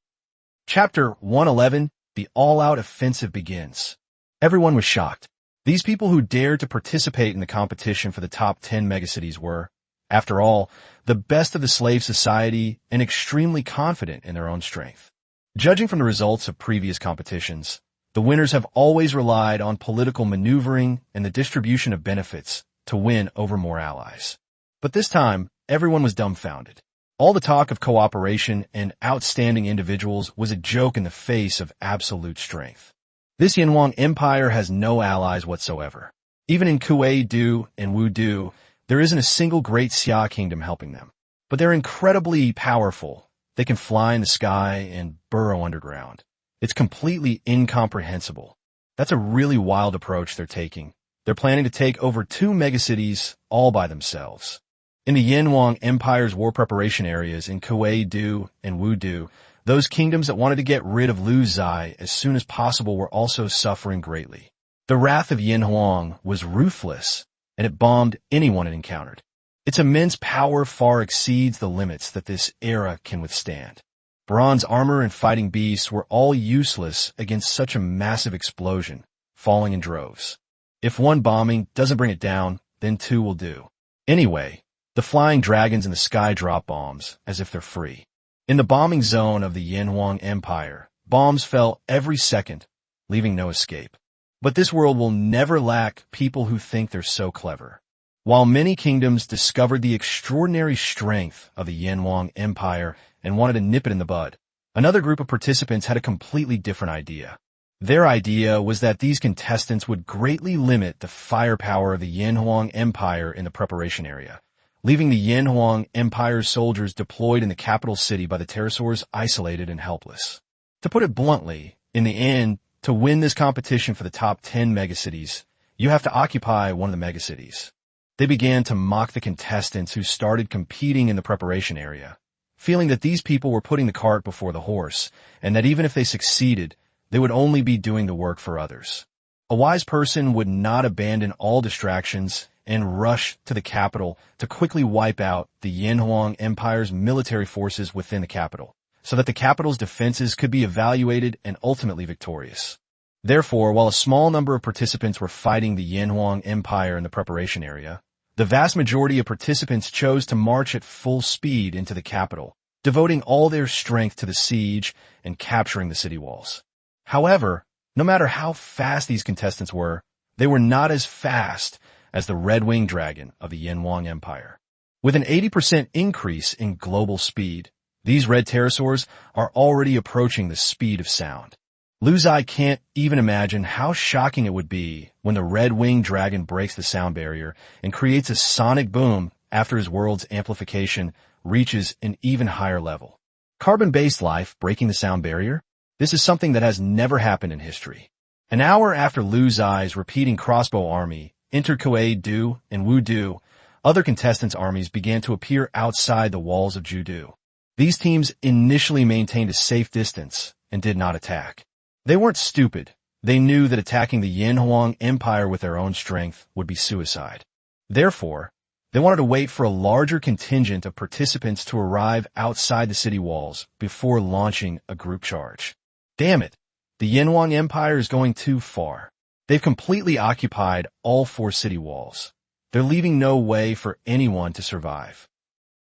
Chapter 111, The All-Out Offensive begins. Everyone was shocked. These people who dared to participate in the competition for the top 10 megacities were, after all, the best of the slave society and extremely confident in their own strength. Judging from the results of previous competitions, the winners have always relied on political maneuvering and the distribution of benefits to win over more allies. But this time, everyone was dumbfounded. All the talk of cooperation and outstanding individuals was a joke in the face of absolute strength. This Yanhuang Empire has no allies whatsoever. Even in Kuei-Du and Wu-Du, there isn't a single great Xia kingdom helping them. But they're incredibly powerful. They can fly in the sky and burrow underground. It's completely incomprehensible. That's a really wild approach they're taking. They're planning to take over 2 megacities all by themselves. In the Yanhuang Empire's war preparation areas in Kuei-du and Wu-du, those kingdoms that wanted to get rid of Lu Zai as soon as possible were also suffering greatly. The wrath of Yanhuang was ruthless, and it bombed anyone it encountered. Its immense power far exceeds the limits that this era can withstand. Bronze armor and fighting beasts were all useless against such a massive explosion, falling in droves. If one bombing doesn't bring it down, then 2 will do. Anyway, the flying dragons in the sky drop bombs as if they're free. In the bombing zone of the Yanhuang Empire, bombs fell every second, leaving no escape. But this world will never lack people who think they're so clever. While many kingdoms discovered the extraordinary strength of the Yanhuang Empire and wanted to nip it in the bud, another group of participants had a completely different idea. Their idea was that these contestants would greatly limit the firepower of the Yanhuang Empire in the preparation area, leaving the Yanhuang Empire's soldiers deployed in the capital city by the pterosaurs isolated and helpless. To put it bluntly, in the end, to win this competition for the top 10 megacities, you have to occupy one of the megacities. They began to mock the contestants who started competing in the preparation area, feeling that these people were putting the cart before the horse, and that even if they succeeded, they would only be doing the work for others. A wise person would not abandon all distractions and rush to the capital to quickly wipe out the Yanhuang Empire's military forces within the capital, so that the capital's defenses could be evaluated and ultimately victorious. Therefore, while a small number of participants were fighting the Yanhuang Empire in the preparation area, the vast majority of participants chose to march at full speed into the capital, devoting all their strength to the siege and capturing the city walls. However, no matter how fast these contestants were, they were not as fast as the red-winged dragon of the Yanhuang Empire. With an 80% increase in global speed, these red pterosaurs are already approaching the speed of sound. Lu Zai can't even imagine how shocking it would be when the red-winged dragon breaks the sound barrier and creates a sonic boom after his world's amplification reaches an even higher level. Carbon-based life breaking the sound barrier? This is something that has never happened in history. An hour after Lu Zai's repeating crossbow army entered Kuei-du and Wu-du, other contestants' armies began to appear outside the walls of Ju-du. These teams initially maintained a safe distance and did not attack. They weren't stupid. They knew that attacking the Yanhuang Empire with their own strength would be suicide. Therefore, they wanted to wait for a larger contingent of participants to arrive outside the city walls before launching a group charge. Damn it! The Yanhuang Empire is going too far. They've completely occupied all 4 city walls. They're leaving no way for anyone to survive.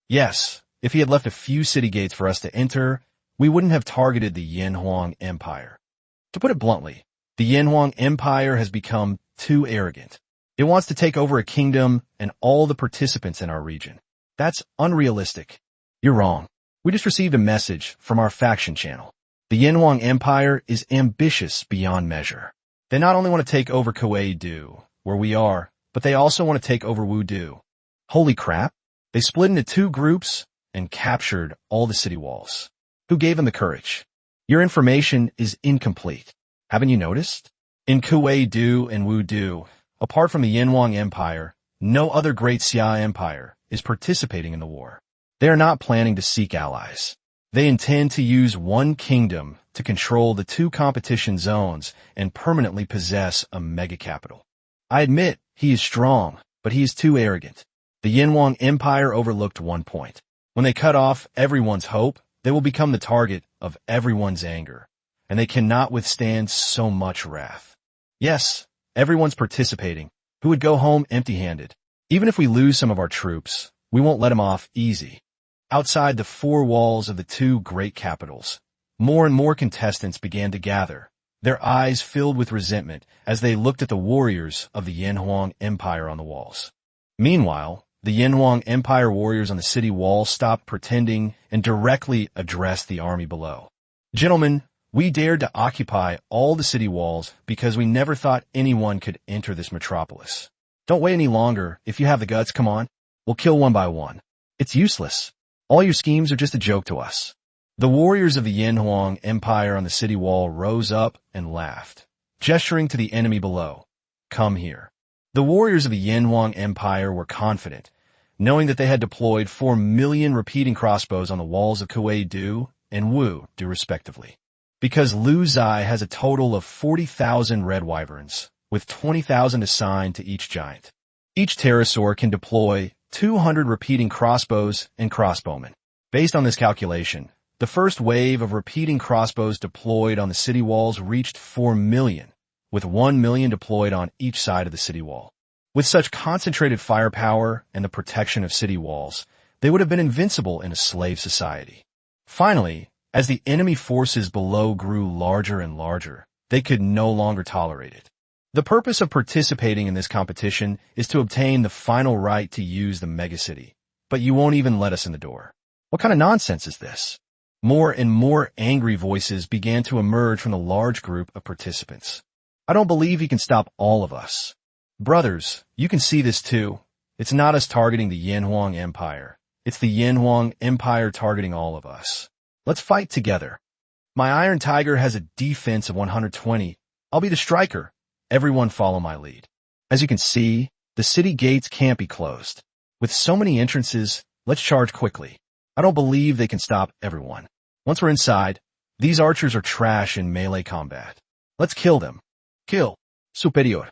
Yes, if he had left a few city gates for us to enter, we wouldn't have targeted the Yanhuang Empire. To put it bluntly, the Yanhuang Empire has become too arrogant. It wants to take over a kingdom and all the participants in our region. That's unrealistic. You're wrong. We just received a message from our faction channel. The Yanhuang Empire is ambitious beyond measure. They not only want to take over Kuei-du, where we are, but they also want to take over Wu-du. Holy crap! They split into 2 groups and captured all the city walls. Who gave them the courage? Your information is incomplete. Haven't you noticed? In Kuei-du and Wu-du, apart from the Yanhuang Empire, no other great Xia Empire is participating in the war. They are not planning to seek allies. They intend to use one kingdom to control the 2 competition zones and permanently possess a mega capital. I admit he is strong, but he is too arrogant. The Yanhuang Empire overlooked one point. When they cut off everyone's hope, they will become the target of everyone's anger, and they cannot withstand so much wrath. Yes, everyone's participating. Who would go home empty-handed? Even if we lose some of our troops, we won't let them off easy. Outside the 4 walls of the 2 great capitals, more and more contestants began to gather, their eyes filled with resentment as they looked at the warriors of the Yanhuang Empire on the walls. Meanwhile, the Yanhuang Empire warriors on the city wall stopped pretending and directly addressed the army below. Gentlemen, we dared to occupy all the city walls because we never thought anyone could enter this metropolis. Don't wait any longer. If you have the guts, come on. We'll kill one by one. It's useless. All your schemes are just a joke to us. The warriors of the Yanhuang Empire on the city wall rose up and laughed. gesturing to the enemy below. Come here. The warriors of the Yanhuang Empire were confident, knowing that they had deployed 4 million repeating crossbows on the walls of Kuei-du and Wu-du respectively. Because Lu Ziye has a total of 40,000 red wyverns, with 20,000 assigned to each giant. Each pterosaur can deploy 200 repeating crossbows and crossbowmen. Based on this calculation, the first wave of repeating crossbows deployed on the city walls reached 4 million, with 1 million deployed on each side of the city wall. With such concentrated firepower and the protection of city walls, they would have been invincible in a slave society. Finally, as the enemy forces below grew larger and larger, they could no longer tolerate it. The purpose of participating in this competition is to obtain the final right to use the megacity, but you won't even let us in the door. What kind of nonsense is this? More and more angry voices began to emerge from the large group of participants. I don't believe he can stop all of us. Brothers, you can see this too. It's not us targeting the Yanhuang Empire. It's the Yanhuang Empire targeting all of us. Let's fight together. My Iron Tiger has a defense of 120. I'll be the striker. Everyone follow my lead. As you can see, the city gates can't be closed. With so many entrances, let's charge quickly. I don't believe they can stop everyone. Once we're inside, these archers are trash in melee combat. Let's kill them. Kill. Superior.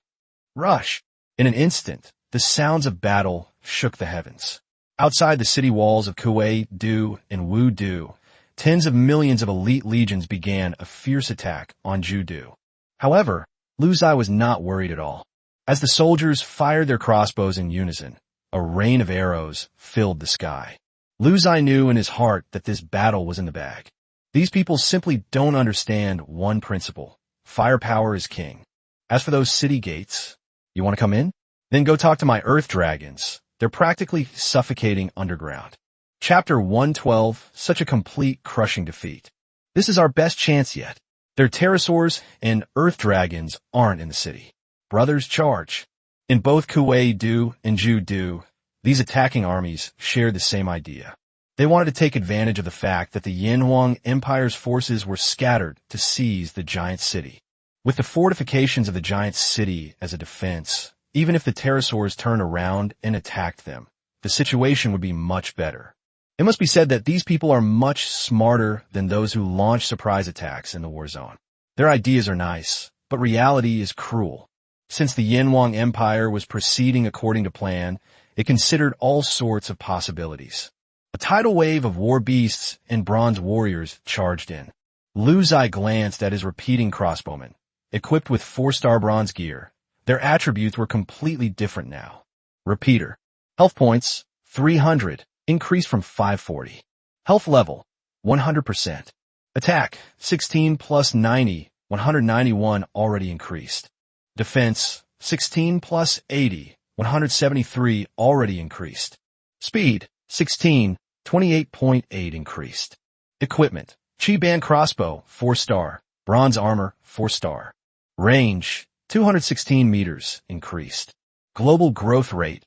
Rush. In an instant, the sounds of battle shook the heavens. Outside the city walls of Kuei-du and Wu-du, tens of millions of elite legions began a fierce attack on Ju-du. However, Lu Ziye was not worried at all. As the soldiers fired their crossbows in unison, a rain of arrows filled the sky. Lu Ziye knew in his heart that this battle was in the bag. These people simply don't understand one principle. Firepower is king. As for those city gates, you want to come in? Then go talk to my earth dragons. They're practically suffocating underground. Chapter 112, such a complete crushing defeat. This is our best chance yet. Their pterosaurs and earth dragons aren't in the city. Brothers, charge. In both Kuei-du and Ju-du, these attacking armies shared the same idea. They wanted to take advantage of the fact that the Yanhuang Empire's forces were scattered to seize the giant city. With the fortifications of the giant city as a defense, even if the pterosaurs turned around and attacked them, the situation would be much better. It must be said that these people are much smarter than those who launch surprise attacks in the war zone. Their ideas are nice, but reality is cruel. Since the Yanhuang Empire was proceeding according to plan, it considered all sorts of possibilities. A tidal wave of war beasts and bronze warriors charged in. Lu Ziye glanced at his repeating crossbowmen. Equipped with 4-star bronze gear, their attributes were completely different now. Repeater. Health points, 300. Increased from 540. Health level, 100%. Attack, 16 plus 90, 191 already increased. Defense, 16 plus 80, 173 already increased. Speed, 16, 28.8 increased. Equipment, Chi-Band crossbow, 4-star. Bronze armor, 4-star. Range, 216 meters increased. Global growth rate,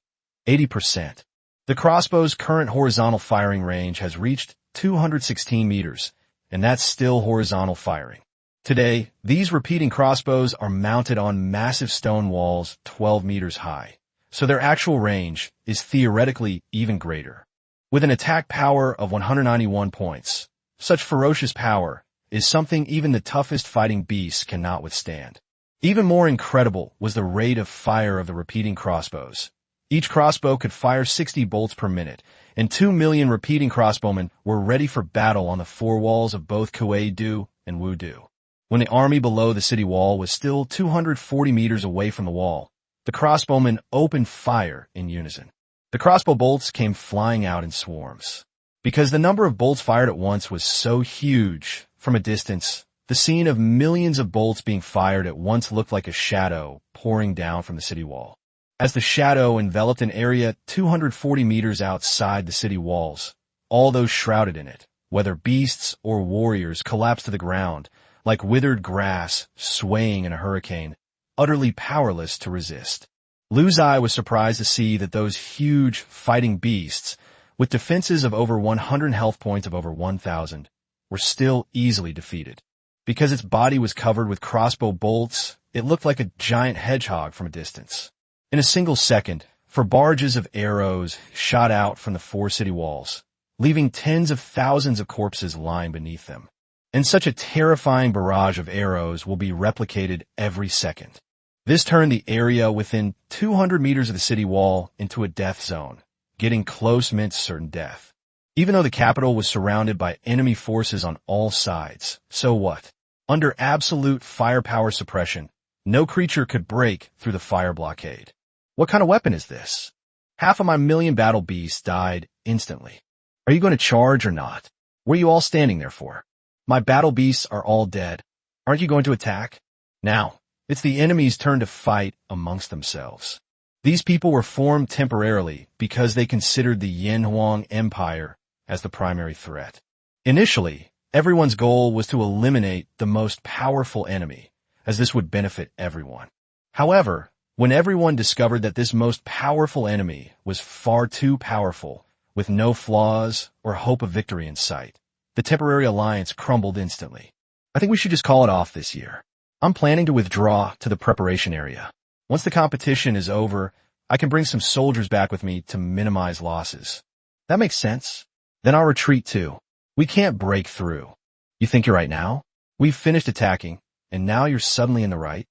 80%. The crossbow's current horizontal firing range has reached 216 meters, and that's still horizontal firing. Today, these repeating crossbows are mounted on massive stone walls 12 meters high, so their actual range is theoretically even greater. With an attack power of 191 points, such ferocious power is something even the toughest fighting beasts cannot withstand. Even more incredible was the rate of fire of the repeating crossbows. Each crossbow could fire 60 bolts per minute, and 2 million repeating crossbowmen were ready for battle on the four walls of both Kuei-du and Wu-du. When the army below the city wall was still 240 meters away from the wall, the crossbowmen opened fire in unison. The crossbow bolts came flying out in swarms. Because the number of bolts fired at once was so huge, from a distance, the scene of millions of bolts being fired at once looked like a shadow pouring down from the city wall. As the shadow enveloped an area 240 meters outside the city walls, all those shrouded in it, whether beasts or warriors, collapsed to the ground, like withered grass swaying in a hurricane, utterly powerless to resist. Lu Ziye was surprised to see that those huge fighting beasts, with defenses of over 100 health points of over 1,000, were still easily defeated. Because its body was covered with crossbow bolts, it looked like a giant hedgehog from a distance. In a single second, four barges of arrows shot out from the four city walls, leaving tens of thousands of corpses lying beneath them. And such a terrifying barrage of arrows will be replicated every second. This turned the area within 200 meters of the city wall into a death zone. Getting close meant certain death. Even though the capital was surrounded by enemy forces on all sides, so what? Under absolute firepower suppression, no creature could break through the fire blockade. What kind of weapon is this? 500,000 battle beasts died instantly. Are you going to charge or not? What are you all standing there for? My battle beasts are all dead. Aren't you going to attack? Now, it's the enemy's turn to fight amongst themselves. These people were formed temporarily because they considered the Yanhuang Empire as the primary threat. Initially, everyone's goal was to eliminate the most powerful enemy, as this would benefit everyone. However, when everyone discovered that this most powerful enemy was far too powerful, with no flaws or hope of victory in sight, the temporary alliance crumbled instantly. I think we should just call it off this year. I'm planning to withdraw to the preparation area. Once the competition is over, I can bring some soldiers back with me to minimize losses. That makes sense. Then I'll retreat too. We can't break through. You think you're right now? We've finished attacking, and now you're suddenly in the right?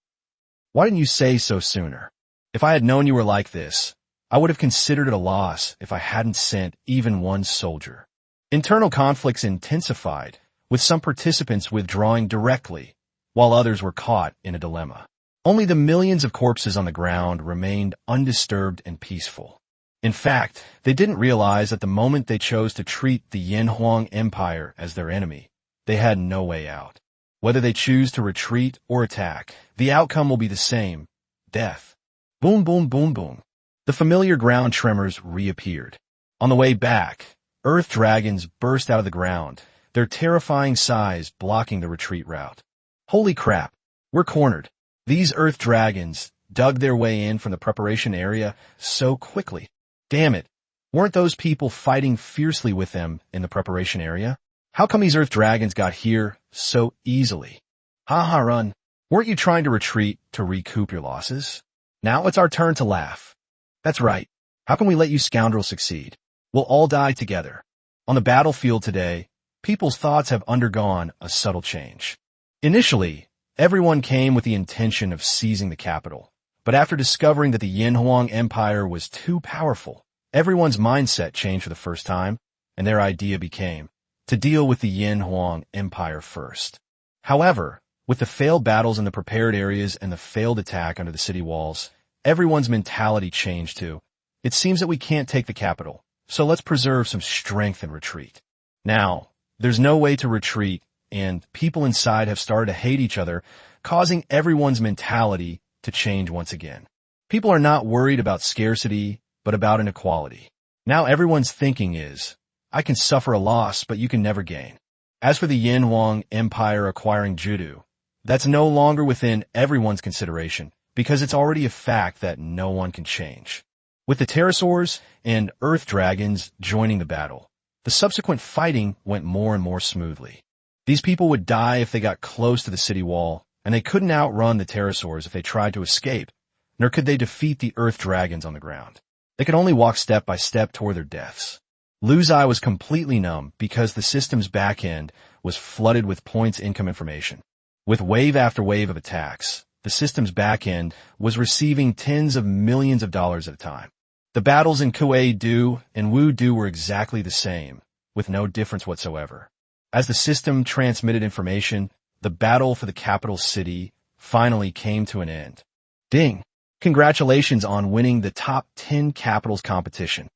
Why didn't you say so sooner? If I had known you were like this, I would have considered it a loss if I hadn't sent even one soldier. Internal conflicts intensified, with some participants withdrawing directly, while others were caught in a dilemma. Only the millions of corpses on the ground remained undisturbed and peaceful. In fact, they didn't realize that the moment they chose to treat the Yanhuang Empire as their enemy, they had no way out. Whether they choose to retreat or attack, the outcome will be the same: death. Boom, boom, boom, boom. The familiar ground tremors reappeared. On the way back, earth dragons burst out of the ground, their terrifying size blocking the retreat route. Holy crap, we're cornered. These earth dragons dug their way in from the preparation area so quickly. Damn it, weren't those people fighting fiercely with them in the preparation area? How come these earth dragons got here so easily? Ha run. Weren't you trying to retreat to recoup your losses? Now it's our turn to laugh. That's right. How can we let you scoundrels succeed? We'll all die together. On the battlefield today, people's thoughts have undergone a subtle change. Initially, everyone came with the intention of seizing the capital, but after discovering that the Yanhuang Empire was too powerful, everyone's mindset changed for the first time, and their idea became to deal with the Yanhuang Empire first. However, with the failed battles in the prepared areas and the failed attack under the city walls, everyone's mentality changed to, it seems that we can't take the capital, so let's preserve some strength and retreat. Now, there's no way to retreat, and people inside have started to hate each other, causing everyone's mentality to change once again. People are not worried about scarcity, but about inequality. Now everyone's thinking is, I can suffer a loss, but you can never gain. As for the Yanhuang Empire acquiring Judu, that's no longer within everyone's consideration, because it's already a fact that no one can change. With the pterosaurs and earth dragons joining the battle, the subsequent fighting went more and more smoothly. These people would die if they got close to the city wall, and they couldn't outrun the pterosaurs if they tried to escape, nor could they defeat the earth dragons on the ground. They could only walk step by step toward their deaths. Ziye was completely numb because the system's back end was flooded with points income information. With wave after wave of attacks, the system's back end was receiving tens of millions of dollars at a time. The battles in Kuei-do and Wu-do were exactly the same, with no difference whatsoever. As the system transmitted information, the battle for the capital city finally came to an end. Ding! Congratulations on winning the top 10 capitals competition.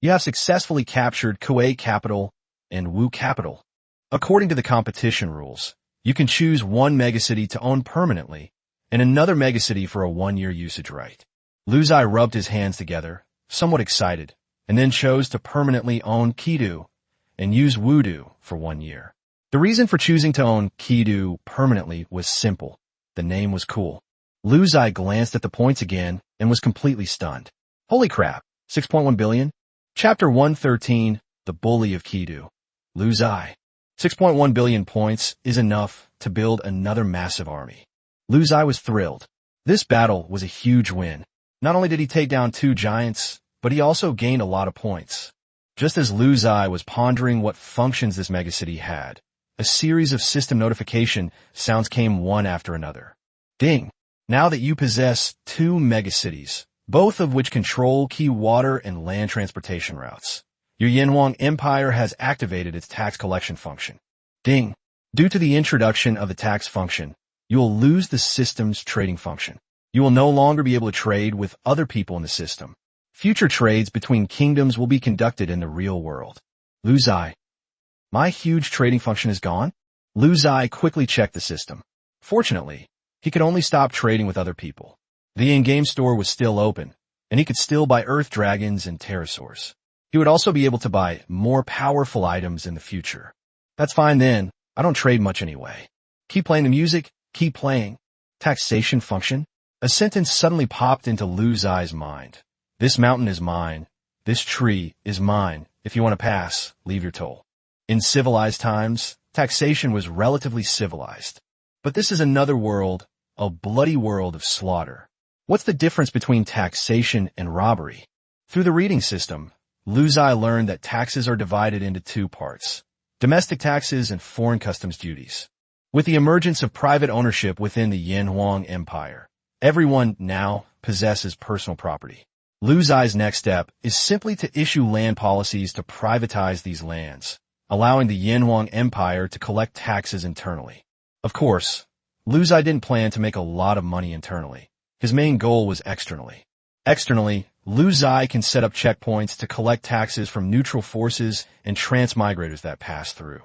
You have successfully captured Kuei capital and Wu capital. According to the competition rules, you can choose one megacity to own permanently and another megacity for a 1-year usage right. Ziye rubbed his hands together, somewhat excited, and then chose to permanently own Kidu and use Wudu for 1 year. The reason for choosing to own Kidu permanently was simple. The name was cool. Ziye glanced at the points again and was completely stunned. Holy crap, 6.1 billion? Chapter 113, The Bully of Kidu. Ziye. 6.1 billion points is enough to build another massive army. Lu Zai was thrilled. This battle was a huge win. Not only did he take down two giants, but he also gained a lot of points. Just as Lu Zai was pondering what functions this megacity had, a series of system notification sounds came one after another. Ding! Now that you possess two megacities, both of which control key water and land transportation routes, your Yanhuang Empire has activated its tax collection function. Ding! Due to the introduction of the tax function, you will lose the system's trading function. You will no longer be able to trade with other people in the system. Future trades between kingdoms will be conducted in the real world. Lu Zai. My huge trading function is gone? Lu Zai quickly checked the system. Fortunately, he could only stop trading with other people. The in-game store was still open, and he could still buy earth dragons and pterosaurs. He would also be able to buy more powerful items in the future. That's fine then. I don't trade much anyway. Keep playing the music. Keep playing. Taxation function? A sentence suddenly popped into Lu Zai's mind. This mountain is mine. This tree is mine. If you want to pass, leave your toll. In civilized times, taxation was relatively civilized. But this is another world, a bloody world of slaughter. What's the difference between taxation and robbery? Through the reading system, Lu Zai learned that taxes are divided into two parts: domestic taxes and foreign customs duties. With the emergence of private ownership within the Yanhuang Empire, everyone now possesses personal property. Lu Zai's next step is simply to issue land policies to privatize these lands, allowing the Yanhuang Empire to collect taxes internally. Of course, Lu Zai didn't plan to make a lot of money internally. His main goal was externally. Externally, Lu Zai can set up checkpoints to collect taxes from neutral forces and transmigrators that pass through.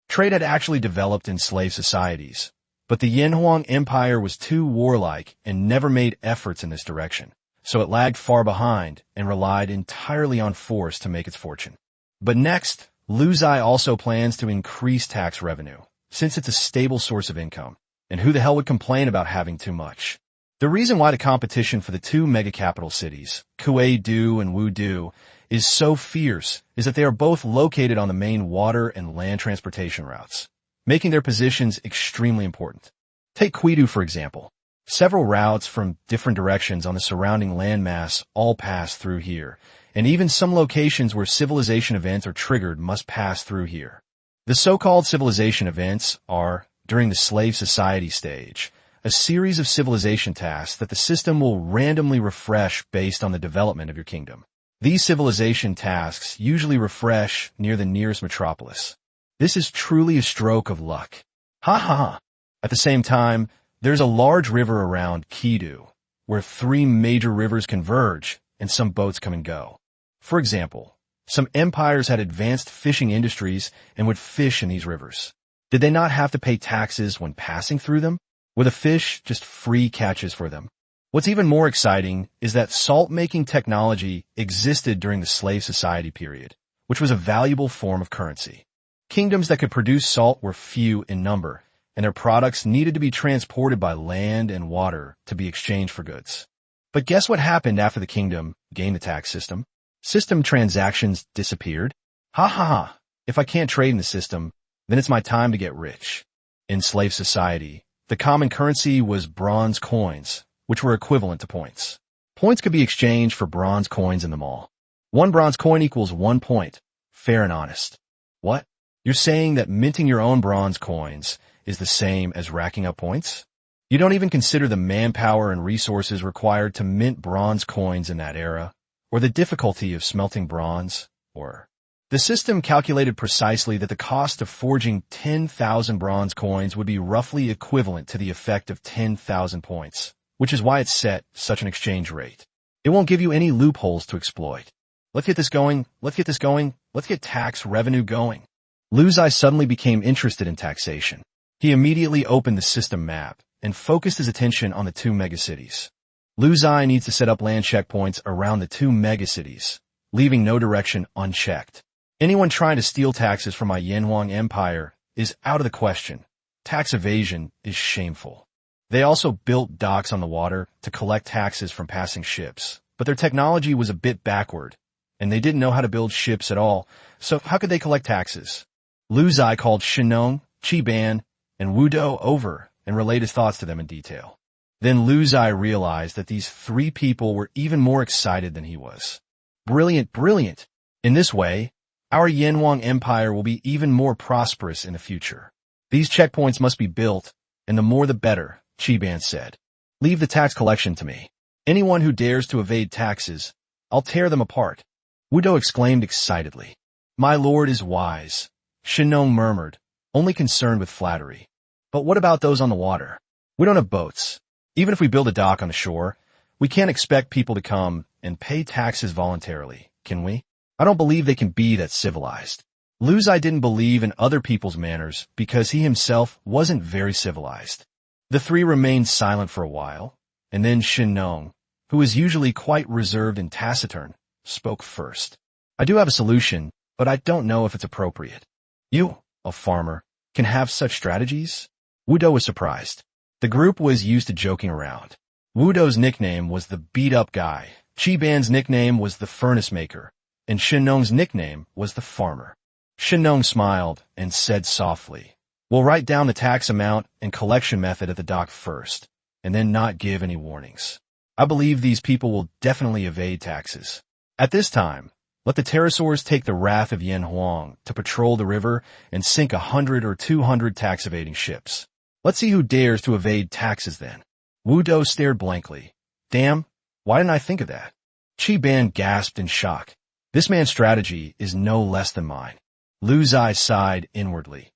Trade had actually developed in slave societies, but the Yanhuang Empire was too warlike and never made efforts in this direction, so it lagged far behind and relied entirely on force to make its fortune. But next, Lu Zai also plans to increase tax revenue, since it's a stable source of income, and who the hell would complain about having too much? The reason why the competition for the two mega-capital cities, Kuei-du and Wudu, is so fierce is that they are both located on the main water and land transportation routes, making their positions extremely important. Take Kuei-du, for example. Several routes from different directions on the surrounding landmass all pass through here, and even some locations where civilization events are triggered must pass through here. The so-called civilization events are, during the slave society stage, a series of civilization tasks that the system will randomly refresh based on the development of your kingdom. These civilization tasks usually refresh near the nearest metropolis. This is truly a stroke of luck. Ha ha ha. At the same time, there's a large river around Kidu, where three major rivers converge and some boats come and go. For example, some empires had advanced fishing industries and would fish in these rivers. Did they not have to pay taxes when passing through them? Were the fish just free catches for them? What's even more exciting is that salt-making technology existed during the slave society period, which was a valuable form of currency. Kingdoms that could produce salt were few in number, and their products needed to be transported by land and water to be exchanged for goods. But guess what happened after the kingdom gained the tax system? System transactions disappeared. Ha ha ha. If I can't trade in the system, then it's my time to get rich. In slave society, the common currency was bronze coins, which were equivalent to points. Points could be exchanged for bronze coins in the mall. 1 bronze coin equals 1 point. Fair and honest. What? You're saying that minting your own bronze coins is the same as racking up points? You don't even consider the manpower and resources required to mint bronze coins in that era, or the difficulty of smelting bronze, or... The system calculated precisely that the cost of forging 10,000 bronze coins would be roughly equivalent to the effect of 10,000 points, which is why it set such an exchange rate. It won't give you any loopholes to exploit. Let's get this going, let's get tax revenue going. Lu Zai suddenly became interested in taxation. He immediately opened the system map and focused his attention on the two megacities. Lu Zai needs to set up land checkpoints around the two megacities, leaving no direction unchecked. Anyone trying to steal taxes from my Yanhuang Empire is out of the question. Tax evasion is shameful. They also built docks on the water to collect taxes from passing ships, but their technology was a bit backward, and they didn't know how to build ships at all, so how could they collect taxes? Lu Zai called Shinong, Chiban, and Wudo over and relayed his thoughts to them in detail. Then Lu Ziye realized that these three people were even more excited than he was. Brilliant, brilliant! In this way, our Yanhuang Empire will be even more prosperous in the future. These checkpoints must be built, and the more the better, Qiban said. Leave the tax collection to me. Anyone who dares to evade taxes, I'll tear them apart. Wudo exclaimed excitedly. My lord is wise, Shinong murmured, only concerned with flattery. But what about those on the water? We don't have boats. Even if we build a dock on the shore, we can't expect people to come and pay taxes voluntarily, can we? I don't believe they can be that civilized. Lu Ziye didn't believe in other people's manners because he himself wasn't very civilized. The three remained silent for a while, and then Shinong, who was usually quite reserved and taciturn, spoke first. I do have a solution, but I don't know if it's appropriate. You, a farmer, can have such strategies? Wudo was surprised. The group was used to joking around. Wudo's nickname was the beat-up guy, Qiban's nickname was the furnace maker, and Shinong's nickname was the farmer. Shinong smiled and said softly, We'll write down the tax amount and collection method at the dock first, and then not give any warnings. I believe these people will definitely evade taxes. At this time, let the pterosaurs take the wrath of Yanhuang to patrol the river and sink 100 or 200 tax-evading ships. Let's see who dares to evade taxes then. Wudo stared blankly. Damn, why didn't I think of that? Qiban gasped in shock. This man's strategy is no less than mine. Lu Ziye sighed inwardly.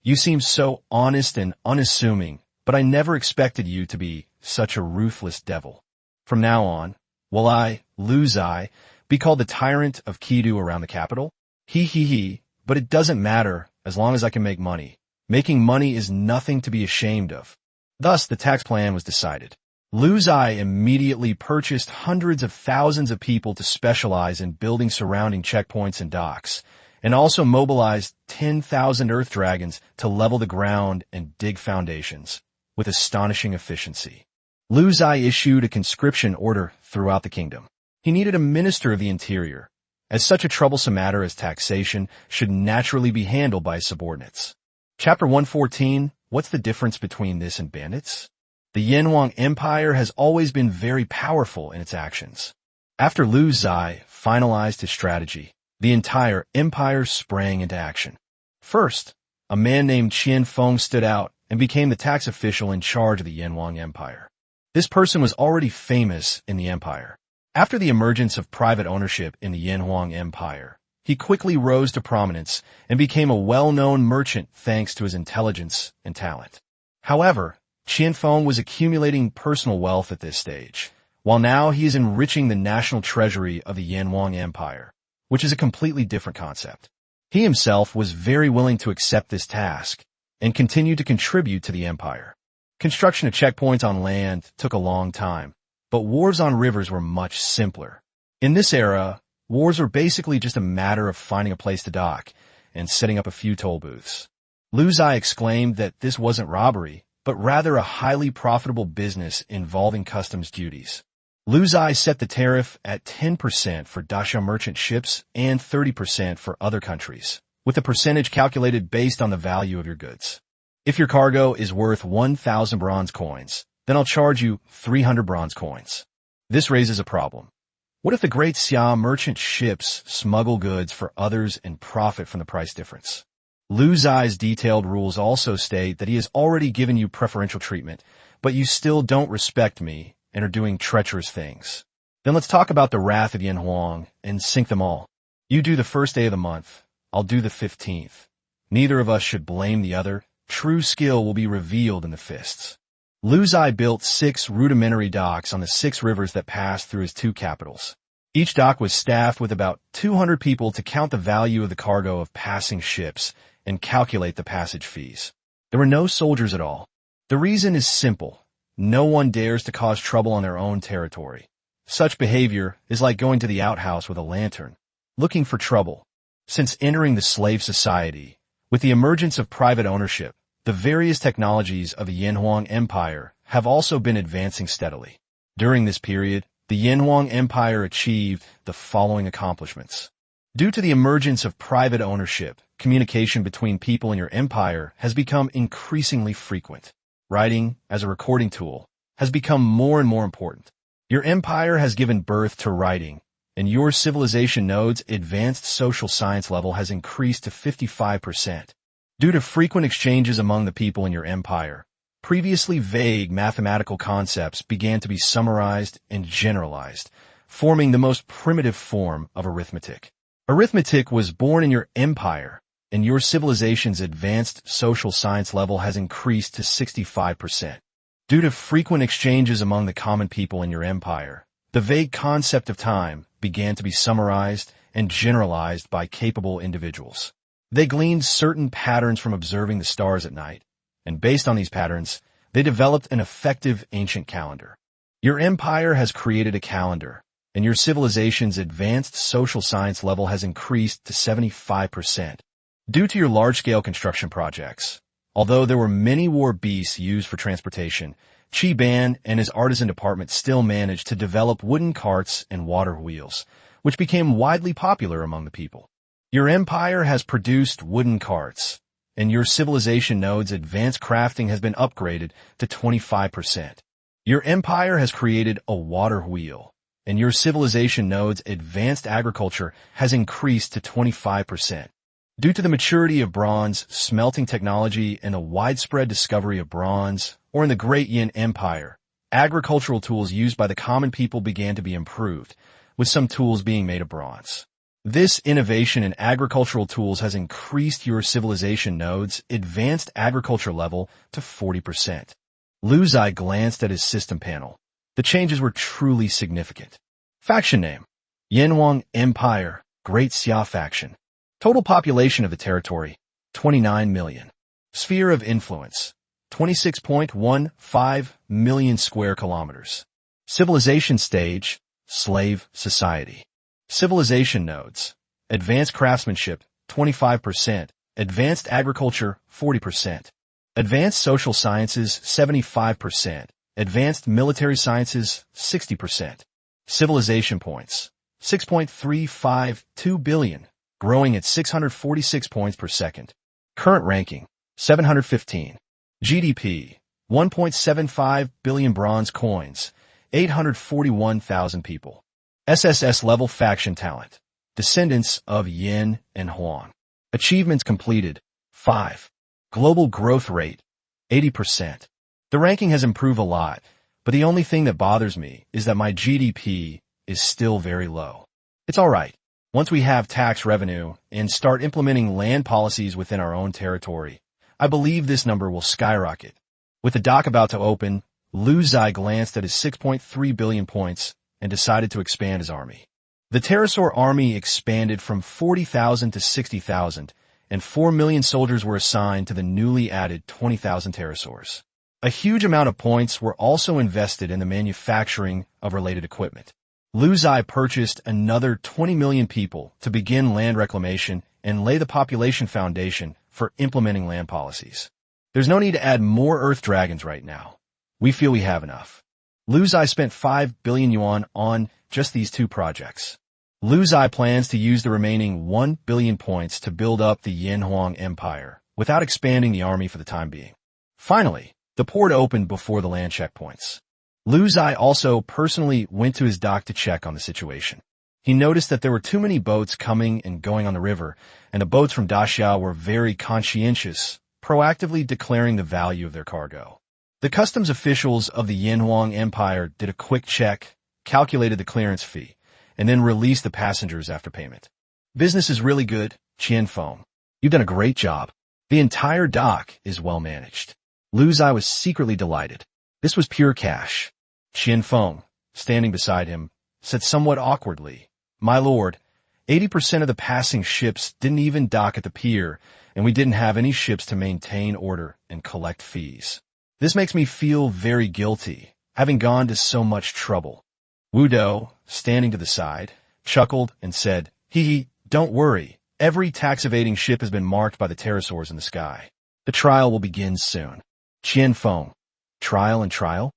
You seem so honest and unassuming, but I never expected you to be such a ruthless devil. From now on, will I, Lu Ziye, be called the tyrant of Kidu around the capital? He, but it doesn't matter as long as I can make money. Making money is nothing to be ashamed of. Thus, the tax plan was decided. Lu Ziye immediately purchased hundreds of thousands of people to specialize in building surrounding checkpoints and docks, and also mobilized 10,000 earth dragons to level the ground and dig foundations, with astonishing efficiency. Lu Ziye issued a conscription order throughout the kingdom. He needed a minister of the interior, as such a troublesome matter as taxation should naturally be handled by his subordinates. Chapter 114, What's the difference between this and bandits? The Yanhuang Empire has always been very powerful in its actions. After Lu Ziye finalized his strategy, the entire empire sprang into action. First, a man named Qian Feng stood out and became the tax official in charge of the Yanhuang Empire. This person was already famous in the empire. After the emergence of private ownership in the Yanhuang Empire, he quickly rose to prominence and became a well-known merchant thanks to his intelligence and talent. However, Qian Feng was accumulating personal wealth at this stage, while now he is enriching the national treasury of the Yanhuang Empire, which is a completely different concept. He himself was very willing to accept this task and continue to contribute to the empire. Construction of checkpoints on land took a long time, but wars on rivers were much simpler. In this era, wars were basically just a matter of finding a place to dock and setting up a few toll booths. Lu Ziye exclaimed that this wasn't robbery, but rather a highly profitable business involving customs duties. Lu Ziye set the tariff at 10% for daxia merchant ships and 30% for other countries, with the percentage calculated based on the value of your goods. If your cargo is worth 1,000 bronze coins, then I'll charge you 300 bronze coins. This raises a problem. What if the great Xia merchant ships smuggle goods for others and profit from the price difference? Lu Ziye's detailed rules also state that he has already given you preferential treatment, but you still don't respect me and are doing treacherous things. Then let's talk about the wrath of Yanhuang and sink them all. You do the first day of the month, I'll do the 15th. Neither of us should blame the other. True skill will be revealed in the fists. Lu Ziye built 6 rudimentary docks on the 6 rivers that passed through his 2 capitals. Each dock was staffed with about 200 people to count the value of the cargo of passing ships and calculate the passage fees. There were no soldiers at all. The reason is simple. No one dares to cause trouble on their own territory. Such behavior is like going to the outhouse with a lantern, looking for trouble. Since entering the slave society, with the emergence of private ownership, the various technologies of the Yanhuang Empire have also been advancing steadily. During this period, the Yanhuang Empire achieved the following accomplishments. Due to the emergence of private ownership, communication between people in your empire has become increasingly frequent. Writing, as a recording tool, has become more and more important. Your empire has given birth to writing, and your civilization node's advanced social science level has increased to 55%. Due to frequent exchanges among the people in your empire, previously vague mathematical concepts began to be summarized and generalized, forming the most primitive form of arithmetic. Arithmetic was born in your empire, and your civilization's advanced social science level has increased to 65%. Due to frequent exchanges among the common people in your empire, the vague concept of time began to be summarized and generalized by capable individuals. They gleaned certain patterns from observing the stars at night, and based on these patterns, they developed an effective ancient calendar. Your empire has created a calendar, and your civilization's advanced social science level has increased to 75%. Due to your large-scale construction projects, although there were many war beasts used for transportation, Chi Ban and his artisan department still managed to develop wooden carts and water wheels, which became widely popular among the people. Your empire has produced wooden carts, and your civilization node's advanced crafting has been upgraded to 25%. Your empire has created a water wheel, and your civilization node's advanced agriculture has increased to 25%. Due to the maturity of bronze smelting technology and the widespread discovery of bronze, or in the Great Yin Empire, agricultural tools used by the common people began to be improved, with some tools being made of bronze. This innovation in agricultural tools has increased your civilization node's advanced agriculture level to 40%. Lu Ziye glanced at his system panel. The changes were truly significant. Faction name: Yanhuang Empire, Great Xia Faction. Total population of the territory: 29 million. Sphere of influence: 26.15 million square kilometers. Civilization stage: Slave Society. Civilization nodes: Advanced Craftsmanship, 25%, Advanced Agriculture, 40%, Advanced Social Sciences, 75%, Advanced Military Sciences, 60%. Civilization points: 6.352 billion, growing at 646 points per second. Current ranking: 715. GDP: 1.75 billion bronze coins, 841,000 people. SSS level faction talent: Descendants of Yin and Huang. Achievements completed: 5. Global growth rate: 80%. The ranking has improved a lot, but the only thing that bothers me is that my GDP is still very low. It's alright. Once we have tax revenue and start implementing land policies within our own territory, I believe this number will skyrocket. With the dock about to open, Lu Ziye glanced at his 6.3 billion points and decided to expand his army. The pterosaur army expanded from 40,000 to 60,000, and 4 million soldiers were assigned to the newly added 20,000 pterosaurs. A huge amount of points were also invested in the manufacturing of related equipment. Lu Ziye purchased another 20 million people to begin land reclamation and lay the population foundation for implementing land policies. There's no need to add more Earth Dragons right now. We feel we have enough. Lu Ziye spent 5 billion yuan on just these two projects. Lu Ziye plans to use the remaining 1 billion points to build up the Yanhuang Empire, without expanding the army for the time being. Finally, the port opened before the land checkpoints. Lu Ziye also personally went to his dock to check on the situation. He noticed that there were too many boats coming and going on the river, and the boats from Daxia were very conscientious, proactively declaring the value of their cargo. The customs officials of the Yanhuang Empire did a quick check, calculated the clearance fee, and then released the passengers after payment. Business is really good, Qian Feng. You've done a great job. The entire dock is well managed. Lu Ziye was secretly delighted. This was pure cash. Qian Feng, standing beside him, said somewhat awkwardly, "My lord, 80% of the passing ships didn't even dock at the pier, and we didn't have any ships to maintain order and collect fees. This makes me feel very guilty, having gone to so much trouble." Wu Dou, standing to the side, chuckled and said, "Hee, don't worry. Every tax-evading ship has been marked by the pterosaurs in the sky. The trial will begin soon." Qian Feng, trial and trial?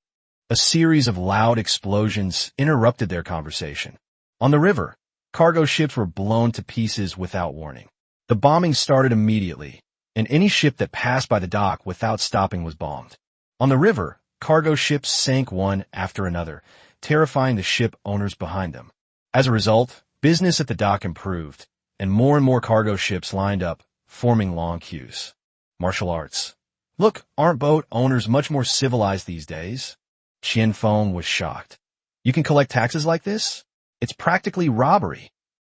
A series of loud explosions interrupted their conversation. On the river, cargo ships were blown to pieces without warning. The bombing started immediately, and any ship that passed by the dock without stopping was bombed. On the river, cargo ships sank one after another, terrifying the ship owners behind them. As a result, business at the dock improved, and more cargo ships lined up, forming long queues. Martial arts. Look, aren't boat owners much more civilized these days? Qianfeng was shocked. You can collect taxes like this? It's practically robbery.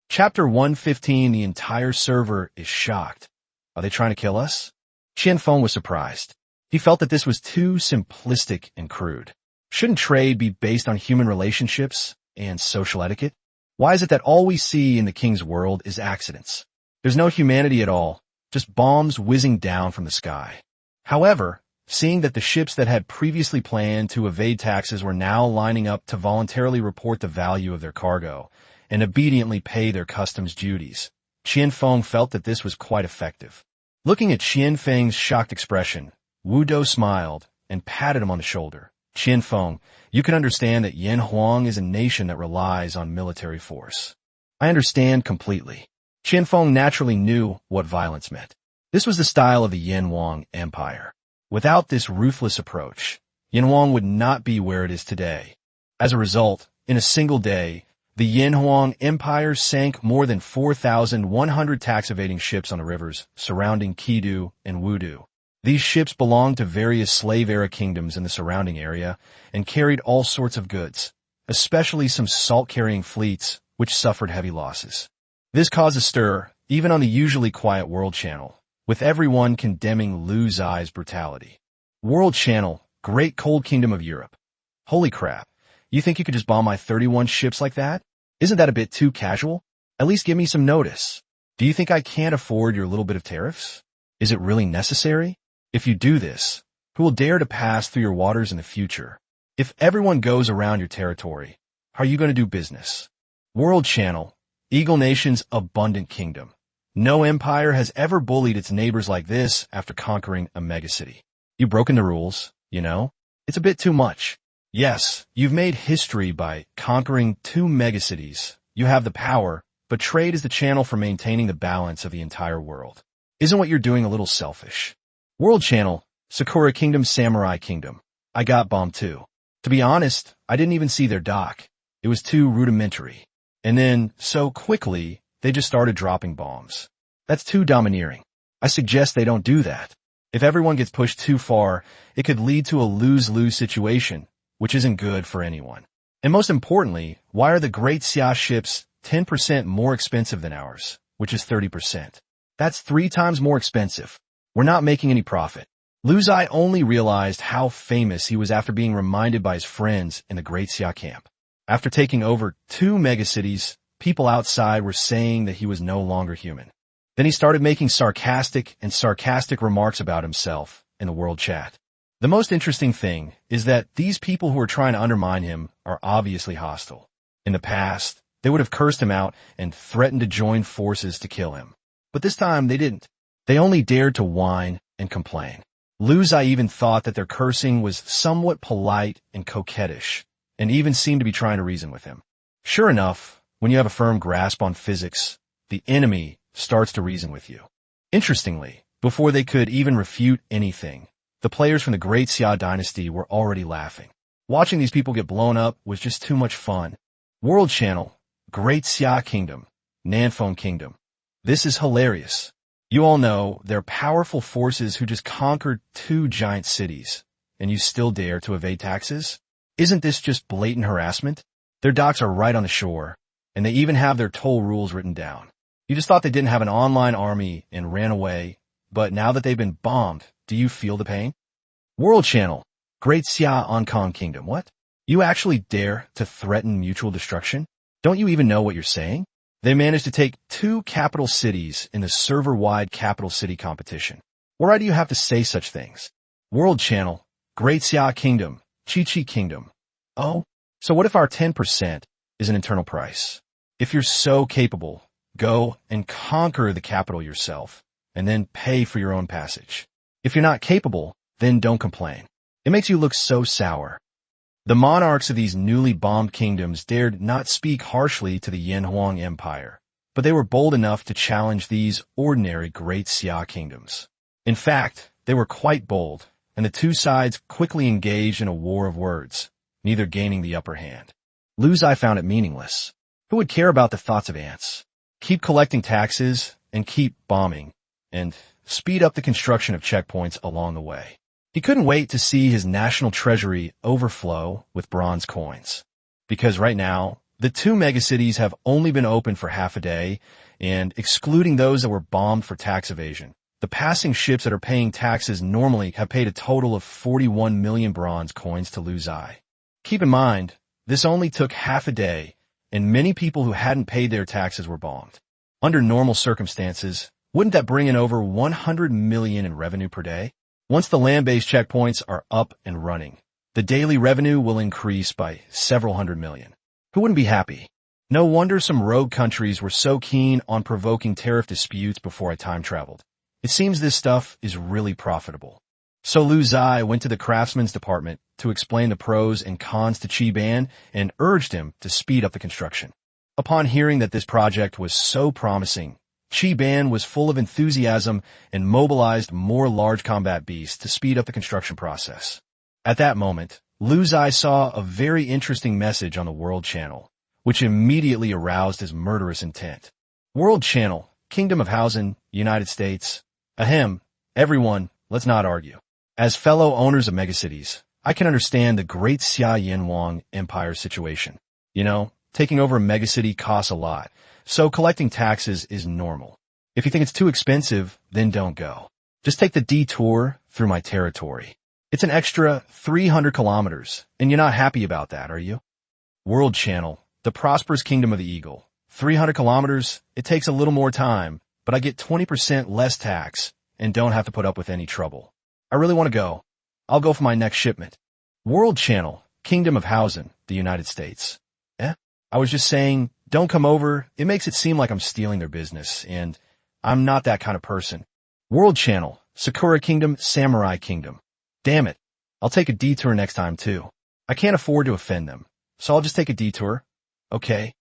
Chapter 115, the entire server is shocked. Are they trying to kill us? Qianfeng was surprised. He felt that this was too simplistic and crude. Shouldn't trade be based on human relationships and social etiquette? Why is it that all we see in the king's world is accidents? There's no humanity at all, just bombs whizzing down from the sky. However, seeing that the ships that had previously planned to evade taxes were now lining up to voluntarily report the value of their cargo and obediently pay their customs duties, Qianfeng felt that this was quite effective. Looking at Qianfeng's shocked expression, Wu Do smiled and patted him on the shoulder. Qianfeng, you can understand that Yanhuang is a nation that relies on military force. I understand completely. Qianfeng naturally knew what violence meant. This was the style of the Yanhuang Empire. Without this ruthless approach, Yanhuang would not be where it is today. As a result, in a single day, the Yanhuang Empire sank more than 4,100 tax-evading ships on the rivers surrounding Qidu and Wudu. These ships belonged to various slave-era kingdoms in the surrounding area and carried all sorts of goods, especially some salt-carrying fleets, which suffered heavy losses. This caused a stir, even on the usually quiet World Channel, with everyone condemning Lu Ziye's brutality. World Channel, Great Cold Kingdom of Europe. Holy crap, you think you could just bomb my 31 ships like that? Isn't that a bit too casual? At least give me some notice. Do you think I can't afford your little bit of tariffs? Is it really necessary? If you do this, who will dare to pass through your waters in the future? If everyone goes around your territory, how are you going to do business? World Channel, Eagle Nation's abundant kingdom. No empire has ever bullied its neighbors like this after conquering a megacity. You've broken the rules, you know? It's a bit too much. Yes, you've made history by conquering 2 megacities. You have the power, but trade is the channel for maintaining the balance of the entire world. Isn't what you're doing a little selfish? World Channel, Sakura Kingdom, Samurai Kingdom. I got bombed too. To be honest, I didn't even see their dock. It was too rudimentary. And then, so quickly, they just started dropping bombs. That's too domineering. I suggest they don't do that. If everyone gets pushed too far, it could lead to a lose-lose situation, which isn't good for anyone. And most importantly, why are the Great Xia ships 10% more expensive than ours, which is 30%? That's 3 times more expensive. We're not making any profit. Lu Ziye only realized how famous he was after being reminded by his friends in the Great Xia camp. After taking over 2 megacities, people outside were saying that he was no longer human. Then he started making sarcastic remarks about himself in the world chat. The most interesting thing is that these people who are trying to undermine him are obviously hostile. In the past, they would have cursed him out and threatened to join forces to kill him. But this time they didn't. They only dared to whine and complain. Lu Ziye even thought that their cursing was somewhat polite and coquettish, and even seemed to be trying to reason with him. Sure enough, when you have a firm grasp on physics, the enemy starts to reason with you. Interestingly, before they could even refute anything, the players from the Great Xia dynasty were already laughing. Watching these people get blown up was just too much fun. World Channel, Great Xia Kingdom, Nanfeng Kingdom. This is hilarious. You all know they're powerful forces who just conquered 2 giant cities, and you still dare to evade taxes? Isn't this just blatant harassment? Their docks are right on the shore, and they even have their toll rules written down. You just thought they didn't have an online army and ran away, but now that they've been bombed, do you feel the pain? World Channel, Great Xia Ankang Kingdom. What? You actually dare to threaten mutual destruction? Don't you even know what you're saying? They managed to take 2 capital cities in the server-wide capital city competition. Why do you have to say such things? World Channel, Great Xia Kingdom, Chi-Chi Kingdom. Oh, so what if our 10% is an internal price? If you're so capable, go and conquer the capital yourself, and then pay for your own passage. If you're not capable, then don't complain. It makes you look so sour. The monarchs of these newly bombed kingdoms dared not speak harshly to the Yanhuang Empire, but they were bold enough to challenge these ordinary Great Xia kingdoms. In fact, they were quite bold, and the two sides quickly engaged in a war of words, neither gaining the upper hand. Lu Ziye found it meaningless. Who would care about the thoughts of ants? Keep collecting taxes and keep bombing, and speed up the construction of checkpoints along the way. He couldn't wait to see his national treasury overflow with bronze coins. Because right now, the two megacities have only been open for half a day, and excluding those that were bombed for tax evasion, the passing ships that are paying taxes normally have paid a total of 41 million bronze coins to Lu Ziye. Keep in mind, this only took half a day, and many people who hadn't paid their taxes were bombed. Under normal circumstances, wouldn't that bring in over 100 million in revenue per day? Once the land-based checkpoints are up and running, the daily revenue will increase by several hundred million. Who wouldn't be happy? No wonder some rogue countries were so keen on provoking tariff disputes before I time traveled. It seems this stuff is really profitable. So Lu Ziye went to the craftsman's department to explain the pros and cons to Qi Ban and urged him to speed up the construction. Upon hearing that this project was so promising, Qi Ban was full of enthusiasm and mobilized more large combat beasts to speed up the construction process. At that moment, Lu Ziye saw a very interesting message on the World Channel, which immediately aroused his murderous intent. World Channel, Kingdom of Hausen, United States. Ahem, everyone, let's not argue. As fellow owners of megacities, I can understand the great Xia Yanwang Empire situation. You know, taking over a megacity costs a lot, so collecting taxes is normal. If you think it's too expensive, then don't go. Just take the detour through my territory. It's an extra 300 kilometers, and you're not happy about that, are you? World Channel, the prosperous kingdom of the eagle. 300 kilometers, it takes a little more time, but I get 20% less tax and don't have to put up with any trouble. I really want to go. I'll go for my next shipment. World Channel, Kingdom of Hausen, the United States. I was just saying, don't come over. It makes it seem like I'm stealing their business, and I'm not that kind of person. World Channel, Sakura Kingdom, Samurai Kingdom. Damn it. I'll take a detour next time, too. I can't afford to offend them, so I'll just take a detour. Okay.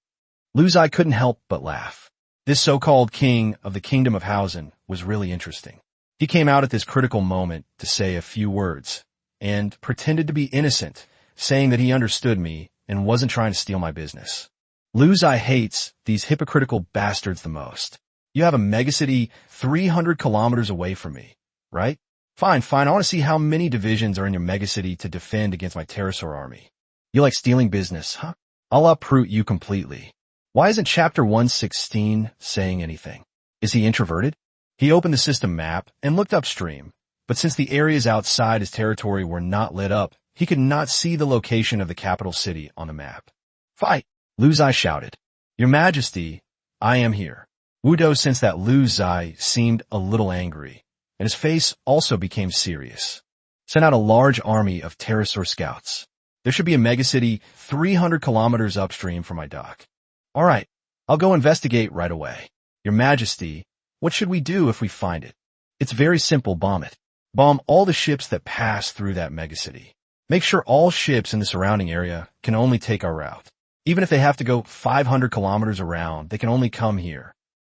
Lu Ziye couldn't help but laugh. This so-called king of the Kingdom of Hausen was really interesting. He came out at this critical moment to say a few words, and pretended to be innocent, saying that he understood me and wasn't trying to steal my business. Lu Ziye hates these hypocritical bastards the most. You have a megacity 300 kilometers away from me, right? Fine, I want to see how many divisions are in your megacity to defend against my pterosaur army. You like stealing business, huh? I'll uproot you completely. Why isn't Chapter 116 saying anything? Is he introverted? He opened the system map and looked upstream, but since the areas outside his territory were not lit up, he could not see the location of the capital city on the map. Fight! Lu Ziye shouted. Your Majesty, I am here. Wudo sensed that Lu Ziye seemed a little angry, and his face also became serious. Send out a large army of pterosaur scouts. There should be a megacity 300 kilometers upstream from my dock. All right, I'll go investigate right away. Your Majesty, what should we do if we find it? It's very simple, bomb it. Bomb all the ships that pass through that megacity. Make sure all ships in the surrounding area can only take our route. Even if they have to go 500 kilometers around, they can only come here.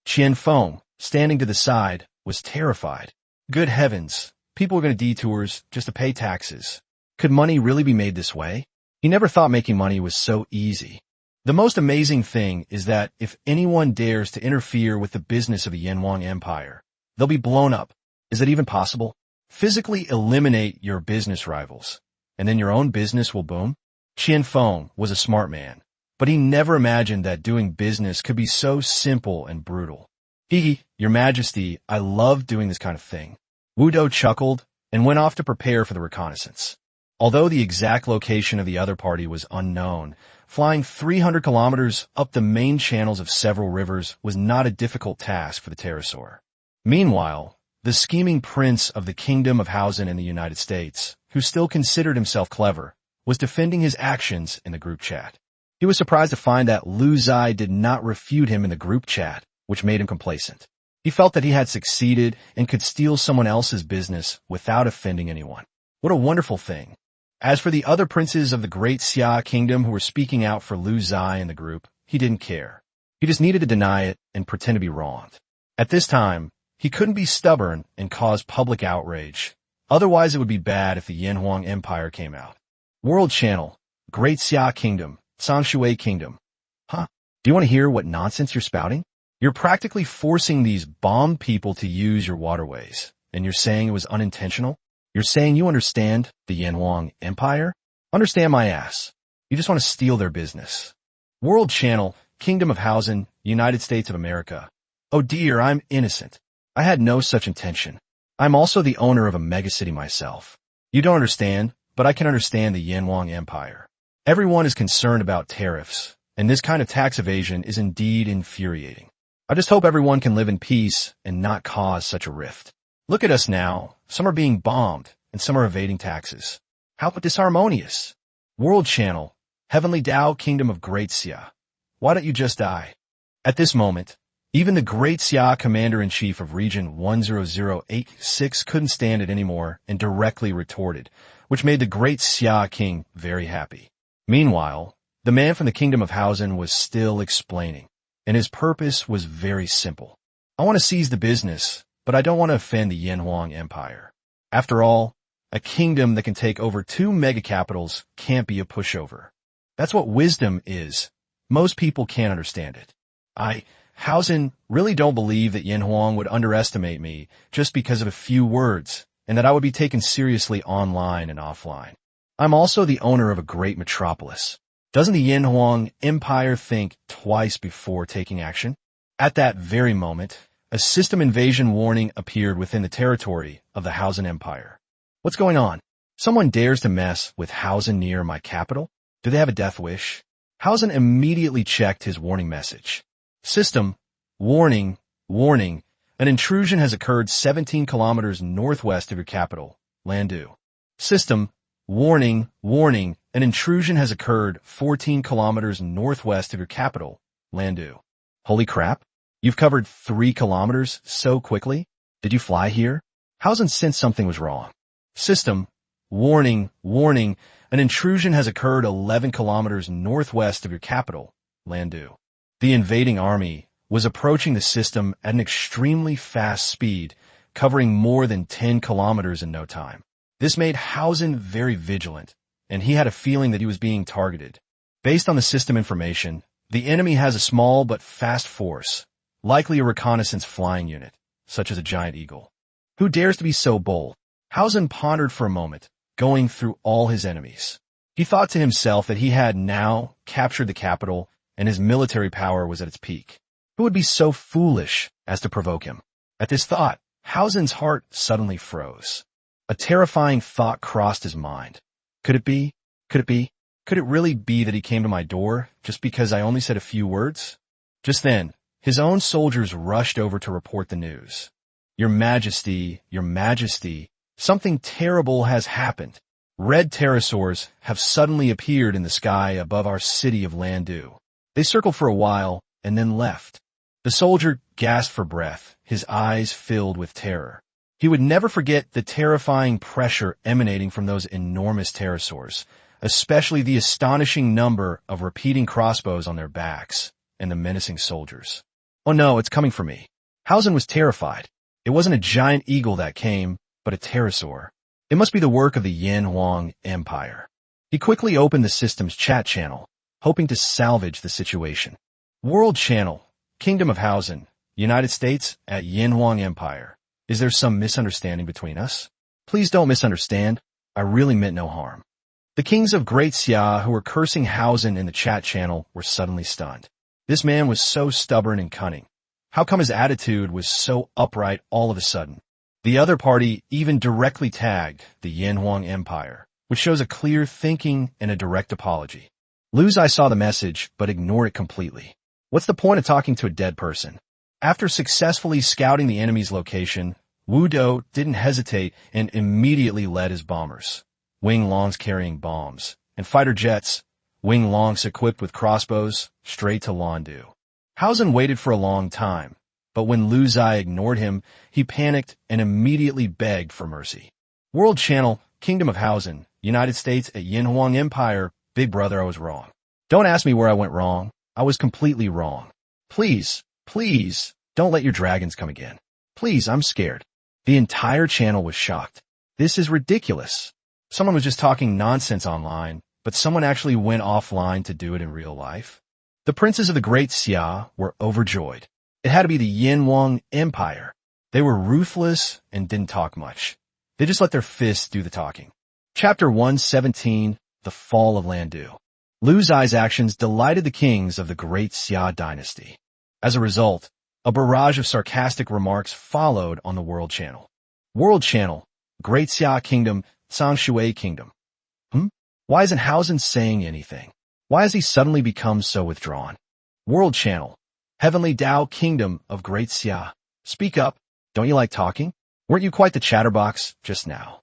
Qian Feng, standing to the side, was terrified. Good heavens, people were going to detours just to pay taxes. Could money really be made this way? He never thought making money was so easy. The most amazing thing is that if anyone dares to interfere with the business of the Yanwang Empire, they'll be blown up. Is it even possible? Physically eliminate your business rivals, and then your own business will boom? Qian Feng was a smart man, but he never imagined that doing business could be so simple and brutal. Your Majesty, I love doing this kind of thing. Wudo chuckled and went off to prepare for the reconnaissance. Although the exact location of the other party was unknown, flying 300 kilometers up the main channels of several rivers was not a difficult task for the pterosaur. Meanwhile, the scheming prince of the Kingdom of Hausen in the United States, who still considered himself clever, was defending his actions in the group chat. He was surprised to find that Lu Ziye did not refute him in the group chat, which made him complacent. He felt that he had succeeded and could steal someone else's business without offending anyone. What a wonderful thing. As for the other princes of the great Xia kingdom who were speaking out for Lu Ziye in the group, he didn't care. He just needed to deny it and pretend to be wronged. At this time, he couldn't be stubborn and cause public outrage. Otherwise, it would be bad if the Yanhuang Empire came out. World Channel, Great Xia Kingdom, Sanshui Kingdom. Huh? Do you want to hear what nonsense you're spouting? You're practically forcing these bombed people to use your waterways, and you're saying it was unintentional? You're saying you understand the Yanhuang Empire? Understand my ass. You just want to steal their business. World Channel, Kingdom of Hausen, United States of America. Oh dear, I'm innocent. I had no such intention. I'm also the owner of a megacity myself. You don't understand, but I can understand the Yanhuang Empire. Everyone is concerned about tariffs, and this kind of tax evasion is indeed infuriating. I just hope everyone can live in peace and not cause such a rift. Look at us now. Some are being bombed, and some are evading taxes. How disharmonious. World Channel, Heavenly Tao Kingdom of Great Xia. Why don't you just die? At this moment, even the Great Xia Commander-in-Chief of Region 10086 couldn't stand it anymore and directly retorted, which made the Great Xia King very happy. Meanwhile, the man from the Kingdom of Hausen was still explaining, and his purpose was very simple. I want to seize the business, but I don't want to offend the Yanhuang Empire. After all, a kingdom that can take over 2 megacapitals can't be a pushover. That's what wisdom is. Most people can't understand it. Hausen, really don't believe that Yanhuang would underestimate me just because of a few words, and that I would be taken seriously online and offline. I'm also the owner of a great metropolis. Doesn't the Yanhuang Empire think twice before taking action? At that very moment, a system invasion warning appeared within the territory of the Hausen Empire. What's going on? Someone dares to mess with Hausen near my capital? Do they have a death wish? Hausen immediately checked his warning message. System, warning, warning, an intrusion has occurred 17 kilometers northwest of your capital, Landu. System, warning, warning, an intrusion has occurred 14 kilometers northwest of your capital, Landu. Holy crap! You've covered 3 kilometers so quickly? Did you fly here? Hausen sensed something was wrong. System, warning, warning, an intrusion has occurred 11 kilometers northwest of your capital, Landu. The invading army was approaching the system at an extremely fast speed, covering more than 10 kilometers in no time. This made Hausen very vigilant, and he had a feeling that he was being targeted. Based on the system information, the enemy has a small but fast force, likely a reconnaissance flying unit, such as a giant eagle. Who dares to be so bold? Hausen pondered for a moment, going through all his enemies. He thought to himself that he had now captured the capital and his military power was at its peak. Who would be so foolish as to provoke him? At this thought, Hausen's heart suddenly froze. A terrifying thought crossed his mind. Could it be? Could it be? Could it really be that he came to my door just because I only said a few words? Just then, his own soldiers rushed over to report the news. Your Majesty, something terrible has happened. Red pterosaurs have suddenly appeared in the sky above our city of Landu. They circled for a while and then left. The soldier gasped for breath, his eyes filled with terror. He would never forget the terrifying pressure emanating from those enormous pterosaurs, especially the astonishing number of repeating crossbows on their backs and the menacing soldiers. Oh no, it's coming for me. Hausen was terrified. It wasn't a giant eagle that came, but a pterosaur. It must be the work of the Yanhuang Empire. He quickly opened the system's chat channel, hoping to salvage the situation. World Channel, Kingdom of Hausen, United States at Yanhuang Empire. Is there some misunderstanding between us? Please don't misunderstand. I really meant no harm. The kings of Great Xia who were cursing Hausen in the chat channel were suddenly stunned. This man was so stubborn and cunning. How come his attitude was so upright all of a sudden? The other party even directly tagged the Yanhuang Empire, which shows a clear thinking and a direct apology. Lu Zai saw the message, but ignored it completely. What's the point of talking to a dead person? After successfully scouting the enemy's location, Wu Do didn't hesitate and immediately led his bombers, Wing Longs carrying bombs, and fighter jets, Wing Longs equipped with crossbows, straight to Landu. Hausen waited for a long time, but when Lu Zai ignored him, he panicked and immediately begged for mercy. World Channel, Kingdom of Hausen, United States at Yanhuang Empire. Big brother, I was wrong. Don't ask me where I went wrong. I was completely wrong. Please, don't let your dragons come again. Please, I'm scared. The entire channel was shocked. This is ridiculous. Someone was just talking nonsense online, but someone actually went offline to do it in real life. The princes of the Great Ziye were overjoyed. It had to be the Yanhuang Empire. They were ruthless and didn't talk much. They just let their fists do the talking. Chapter 117, The Fall of Landu. Lu Ziye's actions delighted the kings of the Great Ziye dynasty. As a result, a barrage of sarcastic remarks followed on the World Channel. World Channel, Great Ziye Kingdom, Sangshui Kingdom. Why isn't Hausen saying anything? Why has he suddenly become so withdrawn? World Channel, Heavenly Tao Kingdom of Great Ziye. Speak up. Don't you like talking? Weren't you quite the chatterbox just now?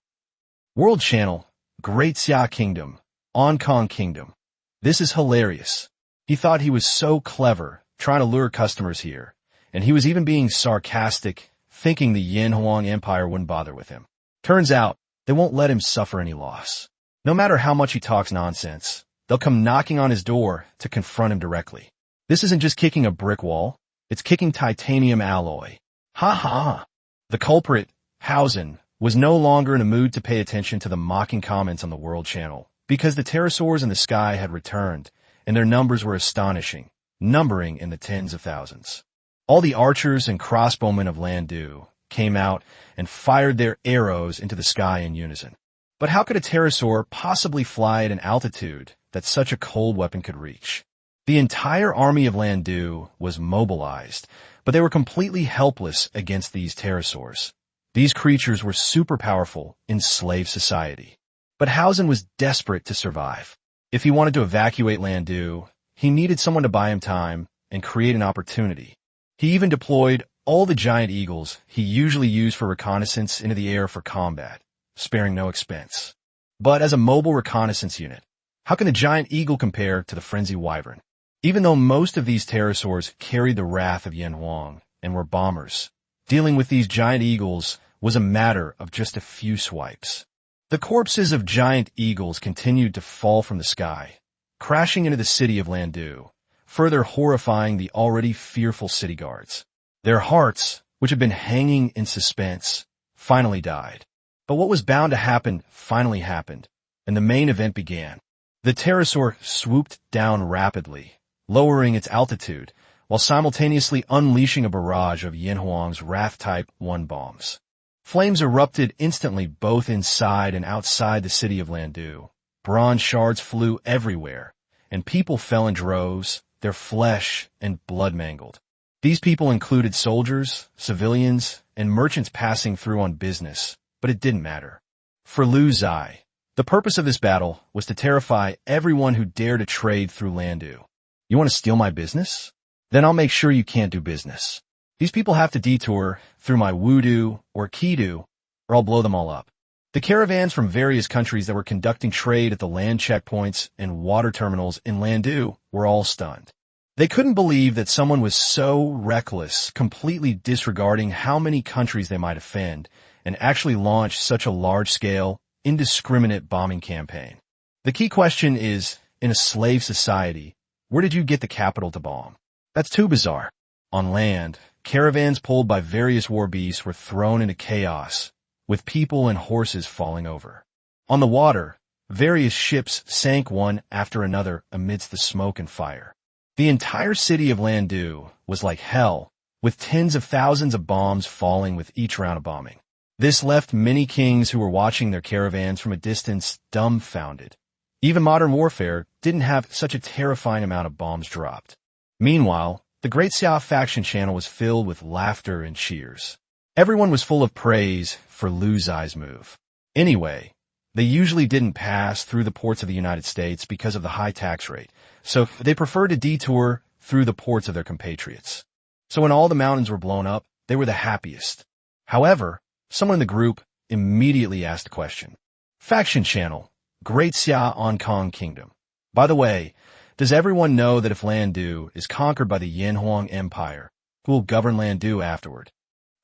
World Channel, Great Ziye Kingdom, Hong Kong Kingdom. This is hilarious. He thought he was so clever, trying to lure customers here, and he was even being sarcastic, thinking the Yanhuang Empire wouldn't bother with him. Turns out, they won't let him suffer any loss. No matter how much he talks nonsense, they'll come knocking on his door to confront him directly. This isn't just kicking a brick wall, it's kicking titanium alloy. Ha ha! The culprit, Hausen, was no longer in a mood to pay attention to the mocking comments on the World Channel, because the pterosaurs in the sky had returned, and their numbers were astonishing, numbering in the tens of thousands. All the archers and crossbowmen of Landu came out and fired their arrows into the sky in unison. But how could a pterosaur possibly fly at an altitude that such a cold weapon could reach? The entire army of Landu was mobilized, but they were completely helpless against these pterosaurs. These creatures were super powerful in slave society. But Hausen was desperate to survive. If he wanted to evacuate Landu, he needed someone to buy him time and create an opportunity. He even deployed all the giant eagles he usually used for reconnaissance into the air for combat, sparing no expense. But as a mobile reconnaissance unit, how can the giant eagle compare to the frenzy wyvern? Even though most of these pterosaurs carried the wrath of Yanhuang and were bombers, dealing with these giant eagles was a matter of just a few swipes. The corpses of giant eagles continued to fall from the sky, crashing into the city of Landu, further horrifying the already fearful city guards. Their hearts, which had been hanging in suspense, finally died. But what was bound to happen finally happened, and the main event began. The pterosaur swooped down rapidly, lowering its altitude, while simultaneously unleashing a barrage of Yanhuang's Wrath Type 1 bombs. Flames erupted instantly both inside and outside the city of Landu. Bronze shards flew everywhere, and people fell in droves, their flesh and blood mangled. These people included soldiers, civilians, and merchants passing through on business, but it didn't matter. For Lu Ziye, the purpose of this battle was to terrify everyone who dared to trade through Landu. You want to steal my business? Then I'll make sure you can't do business. These people have to detour through my Wudu or Kidu, or I'll blow them all up. The caravans from various countries that were conducting trade at the land checkpoints and water terminals in Landu were all stunned. They couldn't believe that someone was so reckless, completely disregarding how many countries they might offend, and actually launch such a large-scale, indiscriminate bombing campaign. The key question is, in a slave society, where did you get the capital to bomb? That's too bizarre. On land, caravans pulled by various war beasts were thrown into chaos, with people and horses falling over. On the water, various ships sank one after another amidst the smoke and fire. The entire city of Landu was like hell, with tens of thousands of bombs falling with each round of bombing. This left many kings who were watching their caravans from a distance dumbfounded. Even modern warfare didn't have such a terrifying amount of bombs dropped. Meanwhile, the Great Ziye faction channel was filled with laughter and cheers. Everyone was full of praise for Lu Ziye's move. Anyway, they usually didn't pass through the ports of the United States because of the high tax rate, so they preferred to detour through the ports of their compatriots. So when all the mountains were blown up, they were the happiest. However, someone in the group immediately asked a question. Faction channel, Great Ziye Hong Kong Kingdom. By the way, does everyone know that if Landu is conquered by the Yanhuang Empire, who will govern Landu afterward?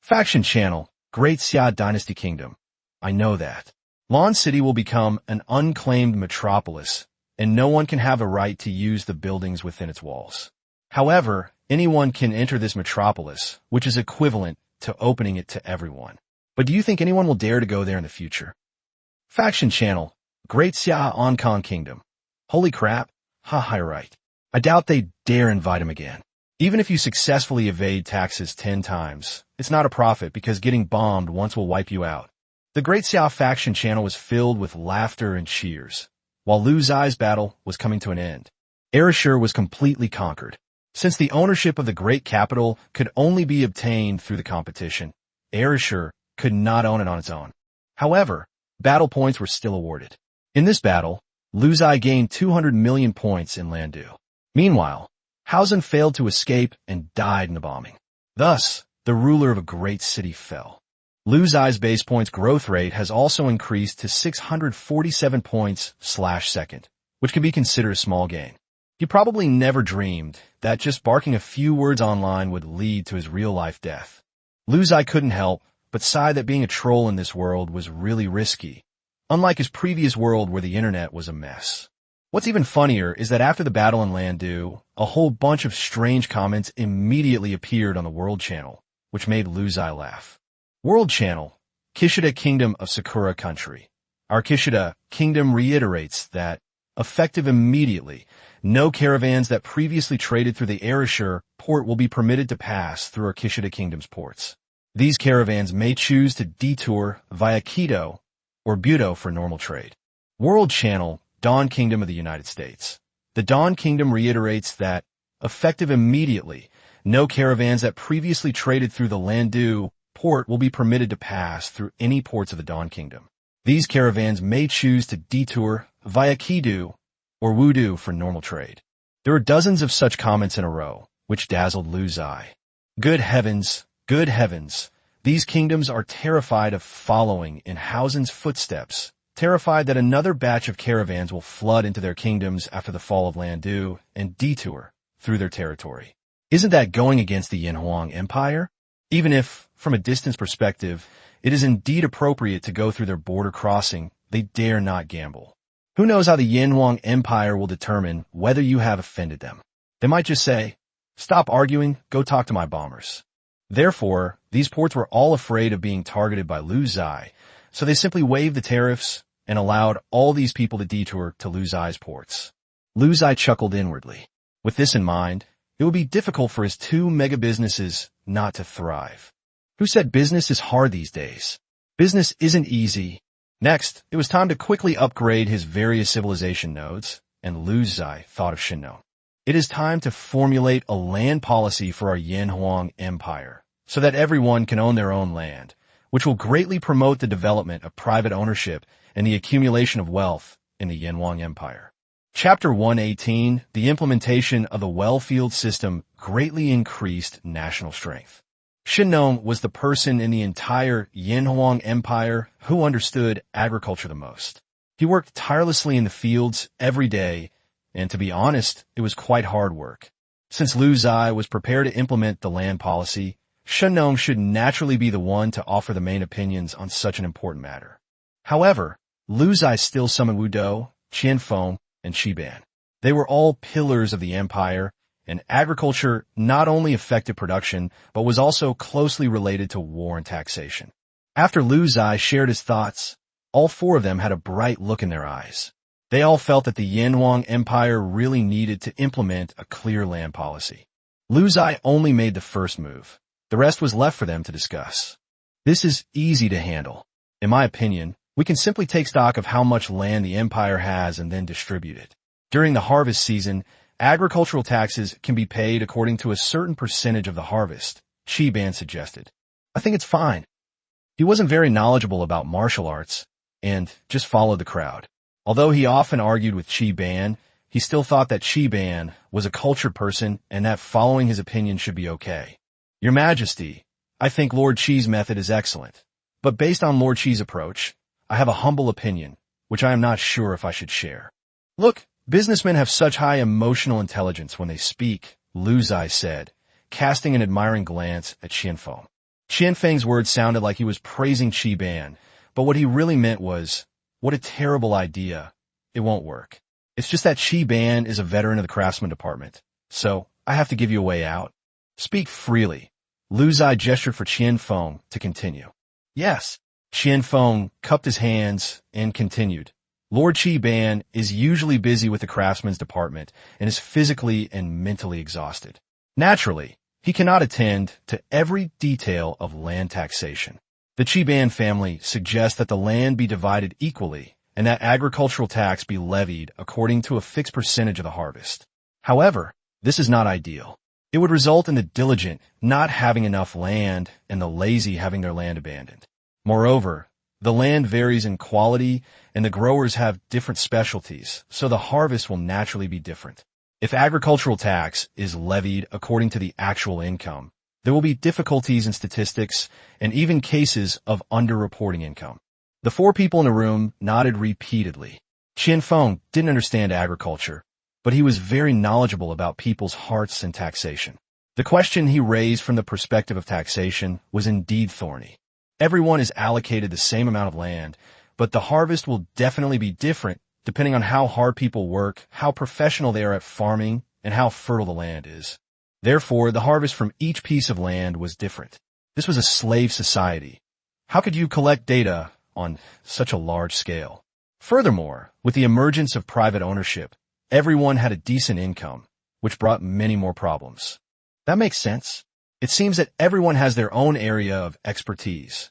Faction channel, Great Ziye Dynasty Kingdom. I know that. Lan City will become an unclaimed metropolis, and no one can have a right to use the buildings within its walls. However, anyone can enter this metropolis, which is equivalent to opening it to everyone. But do you think anyone will dare to go there in the future? Faction Channel, Great Xia Onkong Kingdom. Holy crap, ha right. I doubt they dare invite him again. Even if you successfully evade taxes 10 times, it's not a profit because getting bombed once will wipe you out. The Great Xia Faction Channel was filled with laughter and cheers, while Lu Ziye's battle was coming to an end. Ereshur was completely conquered. Since the ownership of the great capital could only be obtained through the competition, Ereshur could not own it on its own. However, battle points were still awarded. In this battle, Lu Ziye gained 200 million points in Landu. Meanwhile, Hausen failed to escape and died in the bombing. Thus, the ruler of a great city fell. Lu Ziye's base points growth rate has also increased to 647 points/second, which can be considered a small gain. He probably never dreamed that just barking a few words online would lead to his real-life death. Lu Ziye couldn't help but sigh that being a troll in this world was really risky, unlike his previous world where the internet was a mess. What's even funnier is that after the battle in Landu, a whole bunch of strange comments immediately appeared on the World Channel, which made Lu Ziye laugh. World Channel, Kishida Kingdom of Sakura Country. Our Kishida Kingdom reiterates that, effective immediately, no caravans that previously traded through the Ereshur port will be permitted to pass through our Kishida Kingdom's ports. These caravans may choose to detour via Quito or Budo for normal trade. World Channel, Dawn Kingdom of the United States. The Dawn Kingdom reiterates that, effective immediately, no caravans that previously traded through the Landu port will be permitted to pass through any ports of the Dawn Kingdom. These caravans may choose to detour via Kidu or Wudu for normal trade. There were dozens of such comments in a row, which dazzled Lu Ziye. Good heavens, these kingdoms are terrified of following in Hausen's footsteps, terrified that another batch of caravans will flood into their kingdoms after the fall of Landu and detour through their territory. Isn't that going against the Yinhuang Empire? Even if, from a distance perspective, it is indeed appropriate to go through their border crossing, they dare not gamble. Who knows how the Yinhuang Empire will determine whether you have offended them? They might just say, "Stop arguing, go talk to my bombers." Therefore, these ports were all afraid of being targeted by Lu Ziye, so they simply waived the tariffs and allowed all these people to detour to Lu Ziye's ports. Lu Ziye chuckled inwardly. With this in mind, it would be difficult for his two mega businesses not to thrive. Who said business is hard these days? Business isn't easy. Next, it was time to quickly upgrade his various civilization nodes, and Lu Ziye thought of Shinno. It is time to formulate a land policy for our Yinhuang Empire, so that everyone can own their own land, which will greatly promote the development of private ownership and the accumulation of wealth in the Yinhuang Empire. Chapter 118, the implementation of the well-field system greatly increased national strength. Shinno was the person in the entire Yinhuang Empire who understood agriculture the most. He worked tirelessly in the fields every day, and to be honest, it was quite hard work. Since Lu Ziye was prepared to implement the land policy, Shinno should naturally be the one to offer the main opinions on such an important matter. However, Lu Ziye still summoned Wudo, Qianfeng, and Shiban. They were all pillars of the empire, and agriculture not only affected production, but was also closely related to war and taxation. After Lu Ziye shared his thoughts, all four of them had a bright look in their eyes. They all felt that the Yinhuang Empire really needed to implement a clear land policy. Lu Ziye only made the first move. The rest was left for them to discuss. This is easy to handle. In my opinion, we can simply take stock of how much land the empire has and then distribute it. During the harvest season, agricultural taxes can be paid according to a certain percentage of the harvest, Shiban suggested. I think it's fine. He wasn't very knowledgeable about martial arts and just followed the crowd. Although he often argued with Shiban, he still thought that Shiban was a cultured person and that following his opinion should be okay. Your Majesty, I think Lord Qi's method is excellent, but based on Lord Qi's approach, I have a humble opinion, which I am not sure if I should share. Look, businessmen have such high emotional intelligence when they speak, Lu Ziye said, casting an admiring glance at Qianfeng. Qianfeng's words sounded like he was praising Shiban, but what he really meant was, what a terrible idea. It won't work. It's just that Shiban is a veteran of the craftsman department, so I have to give you a way out. Speak freely. Lu Ziye gestured for Qianfeng to continue. Yes. Qian Feng cupped his hands and continued. Lord Qi Ban is usually busy with the craftsman's department and is physically and mentally exhausted. Naturally, he cannot attend to every detail of land taxation. The Qi Ban family suggests that the land be divided equally and that agricultural tax be levied according to a fixed percentage of the harvest. However, this is not ideal. It would result in the diligent not having enough land and the lazy having their land abandoned. Moreover, the land varies in quality and the growers have different specialties, so the harvest will naturally be different. If agricultural tax is levied according to the actual income, there will be difficulties in statistics and even cases of underreporting income. The four people in the room nodded repeatedly. Qian Feng didn't understand agriculture, but he was very knowledgeable about people's hearts and taxation. The question he raised from the perspective of taxation was indeed thorny. Everyone is allocated the same amount of land, but the harvest will definitely be different depending on how hard people work, how professional they are at farming, and how fertile the land is. Therefore, the harvest from each piece of land was different. This was a slave society. How could you collect data on such a large scale? Furthermore, with the emergence of private ownership, everyone had a decent income, which brought many more problems. That makes sense. It seems that everyone has their own area of expertise.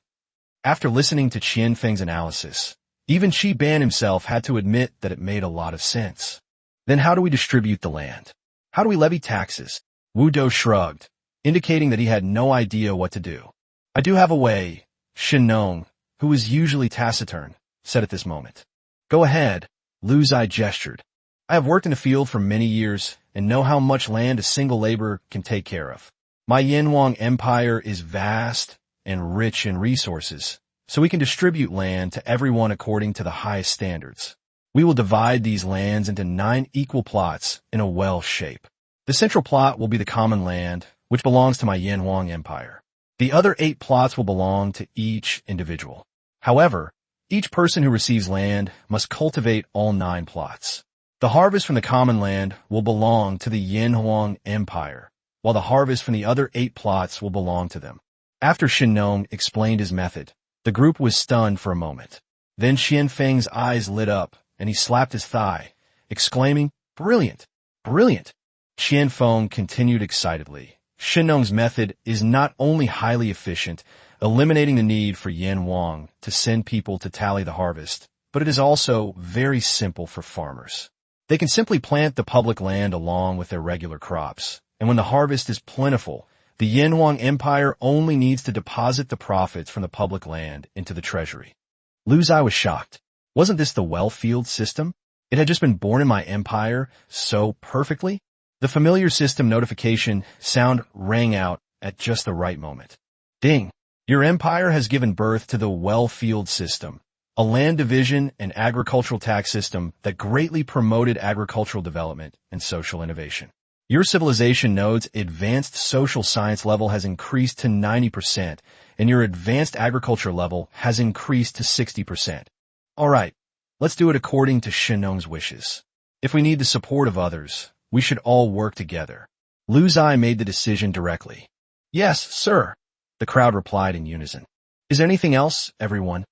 After listening to Qian Feng's analysis, even Qi Ban himself had to admit that it made a lot of sense. Then how do we distribute the land? How do we levy taxes? Wu Dou shrugged, indicating that he had no idea what to do. I do have a way, Shen Nong, who is usually taciturn, said at this moment. Go ahead, Lu Ziye gestured. I have worked in the field for many years and know how much land a single laborer can take care of. My Yanhuang Empire is vast and rich in resources, so we can distribute land to everyone according to the highest standards. We will divide these lands into 9 equal plots in a well shape. The central plot will be the common land, which belongs to my Yanhuang Empire. The other 8 plots will belong to each individual. However, each person who receives land must cultivate all 9 plots. The harvest from the common land will belong to the Yanhuang Empire, while the harvest from the other 8 plots will belong to them. After Shen Nong explained his method, the group was stunned for a moment. Then Qian Feng's eyes lit up, and he slapped his thigh, exclaiming, Brilliant! Brilliant! Qian Feng continued excitedly. Shen Nong's method is not only highly efficient, eliminating the need for Yanhuang to send people to tally the harvest, but it is also very simple for farmers. They can simply plant the public land along with their regular crops, and when the harvest is plentiful, the Yanhuang Empire only needs to deposit the profits from the public land into the treasury. Lu Ziye was shocked. Wasn't this the well-field system? It had just been born in my empire so perfectly. The familiar system notification sound rang out at just the right moment. Ding! Your empire has given birth to the well-field system, a land division and agricultural tax system that greatly promoted agricultural development and social innovation. Your civilization node's advanced social science level has increased to 90%, and your advanced agriculture level has increased to 60%. All right, let's do it according to Shen Nong's wishes. If we need the support of others, we should all work together. Lu Ziye made the decision directly. Yes, sir, the crowd replied in unison. Is there anything else, everyone?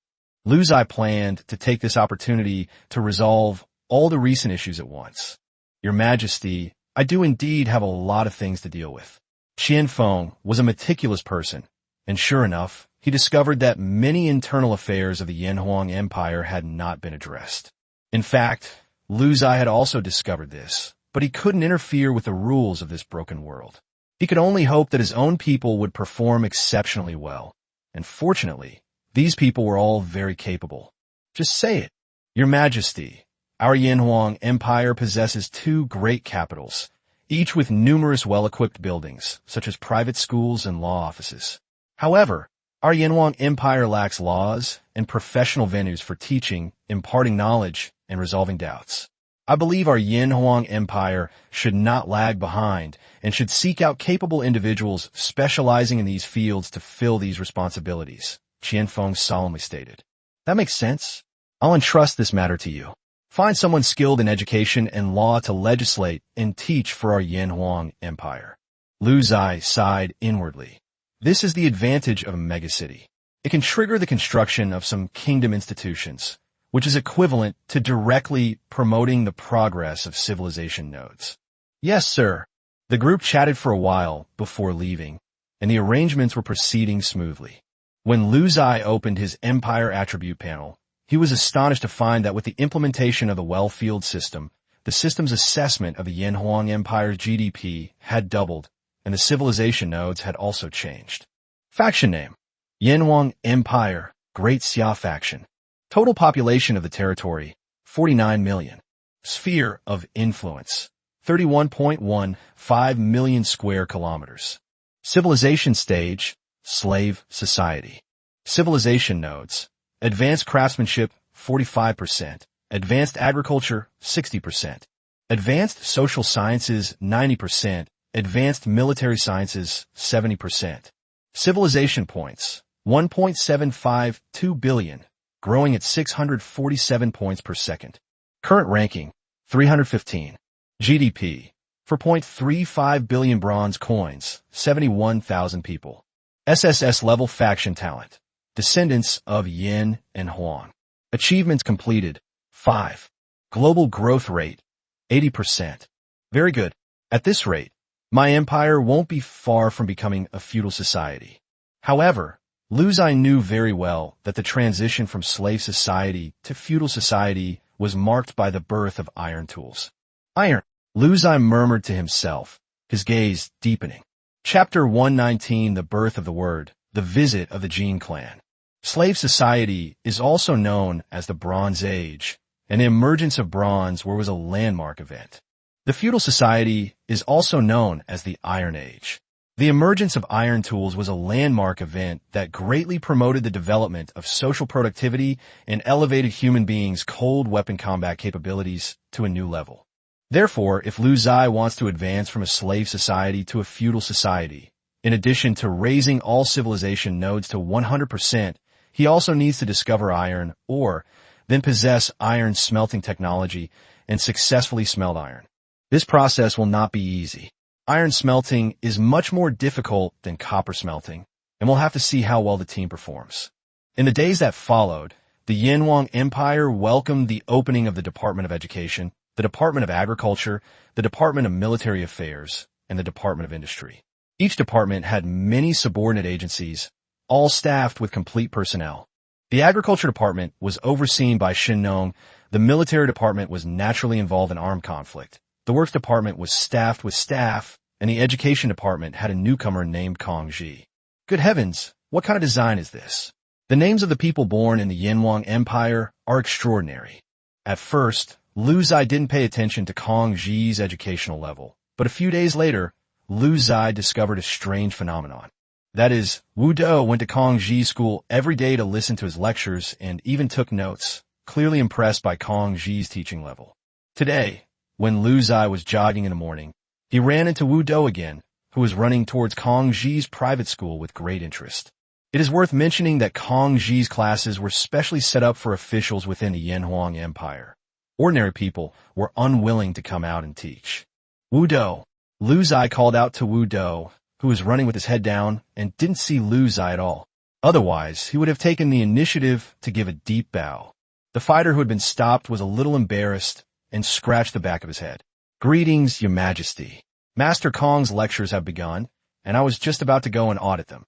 Lu Ziye planned to take this opportunity to resolve all the recent issues at once. Your Majesty, I do indeed have a lot of things to deal with. Qian Feng was a meticulous person, and sure enough, he discovered that many internal affairs of the Yanhuang Empire had not been addressed. In fact, Lu Ziye had also discovered this, but he couldn't interfere with the rules of this broken world. He could only hope that his own people would perform exceptionally well, and fortunately, these people were all very capable. Just say it. Your Majesty, our Yanhuang Empire possesses 2 great capitals, each with numerous well-equipped buildings, such as private schools and law offices. However, our Yanhuang Empire lacks laws and professional venues for teaching, imparting knowledge, and resolving doubts. I believe our Yanhuang Empire should not lag behind and should seek out capable individuals specializing in these fields to fill these responsibilities, Qian Feng solemnly stated. That makes sense. I'll entrust this matter to you. Find someone skilled in education and law to legislate and teach for our Yanhuang Empire. Lu Ziye sighed inwardly. This is the advantage of a megacity. It can trigger the construction of some kingdom institutions, which is equivalent to directly promoting the progress of civilization nodes. Yes, sir. The group chatted for a while before leaving, and the arrangements were proceeding smoothly. When Lu Ziye opened his Empire Attribute panel, he was astonished to find that with the implementation of the well-field system, the system's assessment of the Yanhuang Empire's GDP had doubled, and the civilization nodes had also changed. Faction name: Yanhuang Empire, Great Xia Faction. Total population of the territory: 49 million. Sphere of influence: 31.15 million square kilometers. Civilization stage: slave society. Civilization nodes: advanced craftsmanship, 45%. Advanced agriculture, 60%. Advanced social sciences, 90%. Advanced military sciences, 70%. Civilization points: 1.752 billion, growing at 647 points per second. Current ranking: 315. GDP: 4.35 billion bronze coins, 71,000 people. SSS level faction talent: descendants of Yin and Huang. Achievements completed: 5. Global growth rate: 80%. Very good. At this rate, my empire won't be far from becoming a feudal society. However, Lu Ziye knew very well that the transition from slave society to feudal society was marked by the birth of iron tools. Iron, Lu Ziye murmured to himself, his gaze deepening. Chapter 119: The Birth of the Word, the Visit of the Jin Clan. Slave society is also known as the Bronze Age, and the emergence of bronze was a landmark event. The feudal society is also known as the Iron Age. The emergence of iron tools was a landmark event that greatly promoted the development of social productivity and elevated human beings' cold weapon combat capabilities to a new level. Therefore, if Lu Ziye wants to advance from a slave society to a feudal society, in addition to raising all civilization nodes to 100%, he also needs to discover iron ore, then possess iron smelting technology, and successfully smelt iron. This process will not be easy. Iron smelting is much more difficult than copper smelting, and we'll have to see how well the team performs. In the days that followed, the Yanhuang Empire welcomed the opening of the Department of Education, the Department of Agriculture, the Department of Military Affairs, and the Department of Industry. Each department had many subordinate agencies, all staffed with complete personnel. The Agriculture Department was overseen by Shin Nong. The Military Department was naturally involved in armed conflict. The Works Department was staffed with staff, and the Education Department had a newcomer named Kong Ji. Good heavens, what kind of design is this? The names of the people born in the Yanhuang Empire are extraordinary. At first, Lu Ziye didn't pay attention to Kong Ji's educational level, but a few days later, Lu Ziye discovered a strange phenomenon. That is, Wu Do went to Kong Ji's school every day to listen to his lectures and even took notes, clearly impressed by Kong Ji's teaching level. Today, when Lu Ziye was jogging in the morning, he ran into Wu Do again, who was running towards Kong Ji's private school with great interest. It is worth mentioning that Kong Ji's classes were specially set up for officials within the Yanhuang Empire. Ordinary people were unwilling to come out and teach. Wu Do. Lu Ziye called out to Wu Do, who was running with his head down and didn't see Lu Ziye at all. Otherwise, he would have taken the initiative to give a deep bow. The fighter who had been stopped was a little embarrassed and scratched the back of his head. Greetings, Your Majesty. Master Kong's lectures have begun, and I was just about to go and audit them.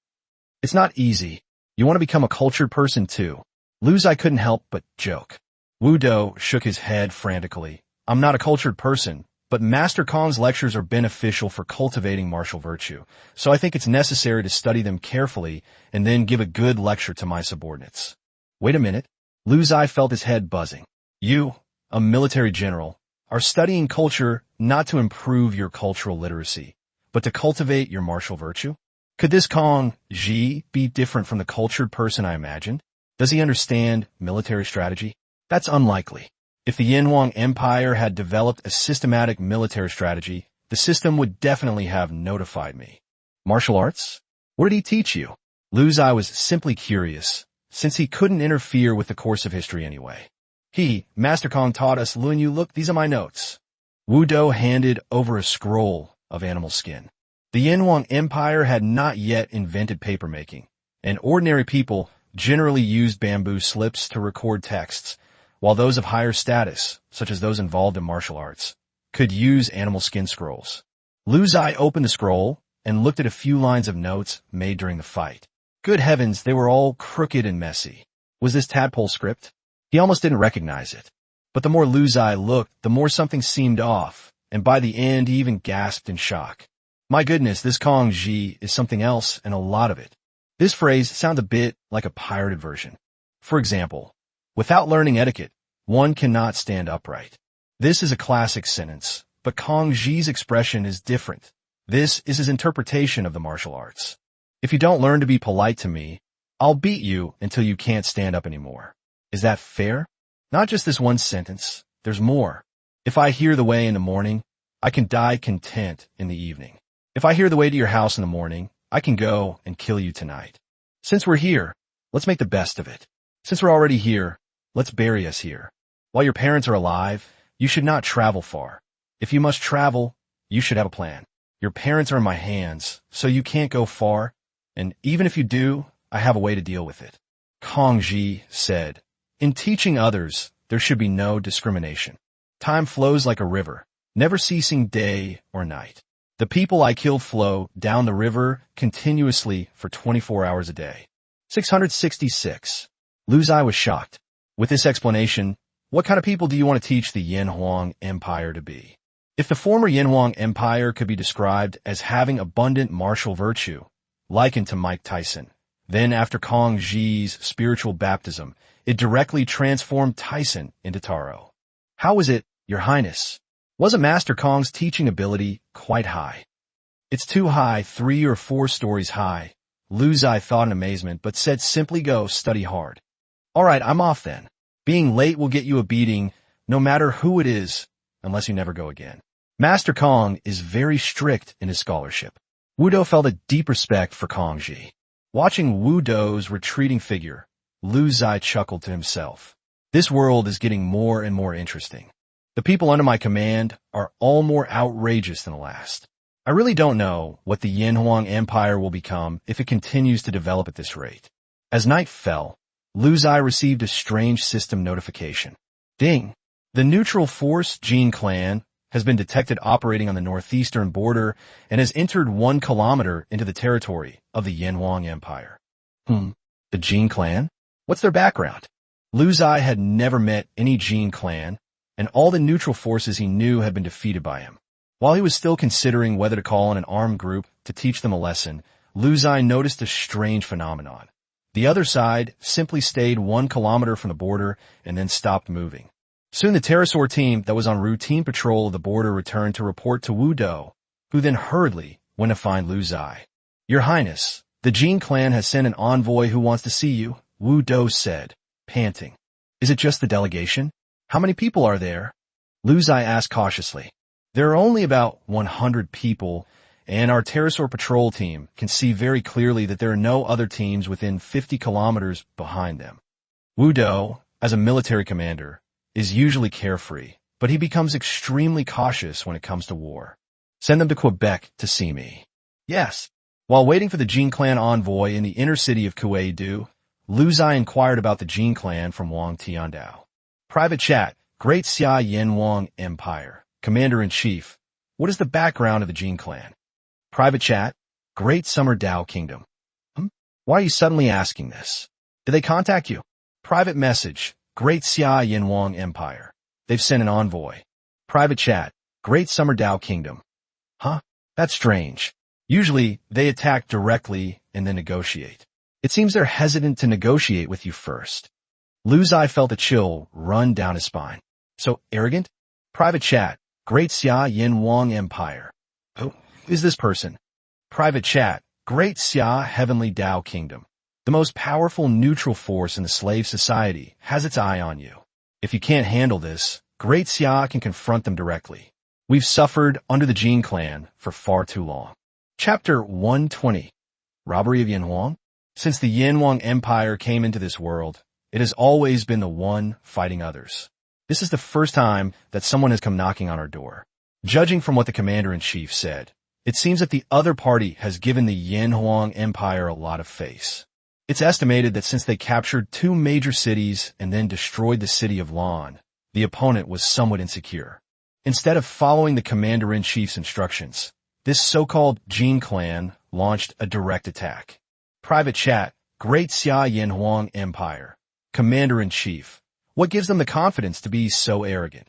It's not easy. You want to become a cultured person too. Lu Ziye couldn't help but joke. Wu Do shook his head frantically. I'm not a cultured person, but Master Kong's lectures are beneficial for cultivating martial virtue, so I think it's necessary to study them carefully and then give a good lecture to my subordinates. Wait a minute. Lu Ziye felt his head buzzing. You, a military general, are studying culture not to improve your cultural literacy, but to cultivate your martial virtue? Could this Kong Ji be different from the cultured person I imagined? Does he understand military strategy? That's unlikely. If the Yanhuang Empire had developed a systematic military strategy, the system would definitely have notified me. Martial arts? What did he teach you? Lu Ziye was simply curious, since he couldn't interfere with the course of history anyway. Master Kong taught us, Lun Yu, look, these are my notes. Wu Do handed over a scroll of animal skin. The Yanhuang Empire had not yet invented papermaking, and ordinary people generally used bamboo slips to record texts, while those of higher status, such as those involved in martial arts, could use animal skin scrolls. Lu Ziye opened the scroll and looked at a few lines of notes made during the fight. Good heavens, they were all crooked and messy. Was this tadpole script? He almost didn't recognize it. But the more Lu Ziye looked, the more something seemed off, and by the end he even gasped in shock. My goodness, this Kong Ji is something else, and a lot of it. This phrase sounds a bit like a pirated version. For example, without learning etiquette, one cannot stand upright. This is a classic sentence, but Kong Ji's expression is different. This is his interpretation of the martial arts. If you don't learn to be polite to me, I'll beat you until you can't stand up anymore. Is that fair? Not just this one sentence, there's more. If I hear the way in the morning, I can die content in the evening. If I hear the way to your house in the morning, I can go and kill you tonight. Since we're here, let's make the best of it. Since we're already here, let's bury us here. While your parents are alive, you should not travel far. If you must travel, you should have a plan. Your parents are in my hands, so you can't go far, and even if you do, I have a way to deal with it. Kong Ji said, in teaching others, there should be no discrimination. Time flows like a river, never ceasing day or night. The people I killed flow down the river continuously for 24 hours a day. 666. Lu Ziye was shocked. With this explanation, what kind of people do you want to teach the Yin Huang Empire to be? If the former Yin Huang Empire could be described as having abundant martial virtue, likened to Mike Tyson, then after Kong Ji's spiritual baptism, it directly transformed Tyson into Taro. How was it, Your Highness? Wasn't Master Kong's teaching ability quite high? It's too high, 3 or 4 stories high, Lu Ziye thought in amazement, but said simply go study hard. All right, I'm off then. Being late will get you a beating, no matter who it is, unless you never go again. Master Kong is very strict in his scholarship. Wu Do felt a deep respect for Kong Ji. Watching Wu Do's retreating figure, Lu Ziye chuckled to himself. This world is getting more and more interesting. The people under my command are all more outrageous than the last. I really don't know what the Yin Huang Empire will become if it continues to develop at this rate. As night fell, Lu Ziye received a strange system notification. Ding! The neutral force Jin clan has been detected operating on the northeastern border and has entered 1 kilometer into the territory of the Yin Huang Empire. The Jin clan? What's their background? Lu Ziye had never met any Jin clan, and all the neutral forces he knew had been defeated by him. While he was still considering whether to call on an armed group to teach them a lesson, Lu Ziye noticed a strange phenomenon. The other side simply stayed 1 kilometer from the border and then stopped moving. Soon the pterosaur team that was on routine patrol of the border returned to report to Wu Do, who then hurriedly went to find Lu Ziye. Your Highness, the Jin clan has sent an envoy who wants to see you, Wu Do said, panting. Is it just the delegation? How many people are there? Lu Ziye asked cautiously. There are only about 100 people, and our pterosaur patrol team can see very clearly that there are no other teams within 50 kilometers behind them. Wu Do, as a military commander, is usually carefree, but he becomes extremely cautious when it comes to war. Send them to Quebec to see me. Yes. While waiting for the Jin clan envoy in the inner city of Kuei-du, Lu Ziye inquired about the Jin clan from Wang Tiandao. Private chat, Great Xia Yin Huang Empire, Commander-in-Chief. What is the background of the Jin clan? Private chat, Great Summer Dao Kingdom. Why are you suddenly asking this? Did they contact you? Private message, Great Xia Yin Huang Empire. They've sent an envoy. Private chat, Great Summer Dao Kingdom. Huh? That's strange. Usually, they attack directly and then negotiate. It seems they're hesitant to negotiate with you first. Lu Ziye felt a chill run down his spine. So arrogant? Private chat, Great Xia Yin Huang Empire. Who is this person? Private chat, Great Xia Heavenly Dao Kingdom. The most powerful neutral force in the slave society has its eye on you. If you can't handle this, Great Xia can confront them directly. We've suffered under the Jin clan for far too long. Chapter 120. Robbery of Yin Huang? Since the Yin Huang Empire came into this world, it has always been the one fighting others. This is the first time that someone has come knocking on our door. Judging from what the commander-in-chief said, it seems that the other party has given the Yin Huang Empire a lot of face. It's estimated that since they captured two major cities and then destroyed the city of Lan, the opponent was somewhat insecure. Instead of following the commander-in-chief's instructions, this so-called Jin clan launched a direct attack. Private chat, Great Xia Yanhuang Empire. Commander-in-chief. What gives them the confidence to be so arrogant?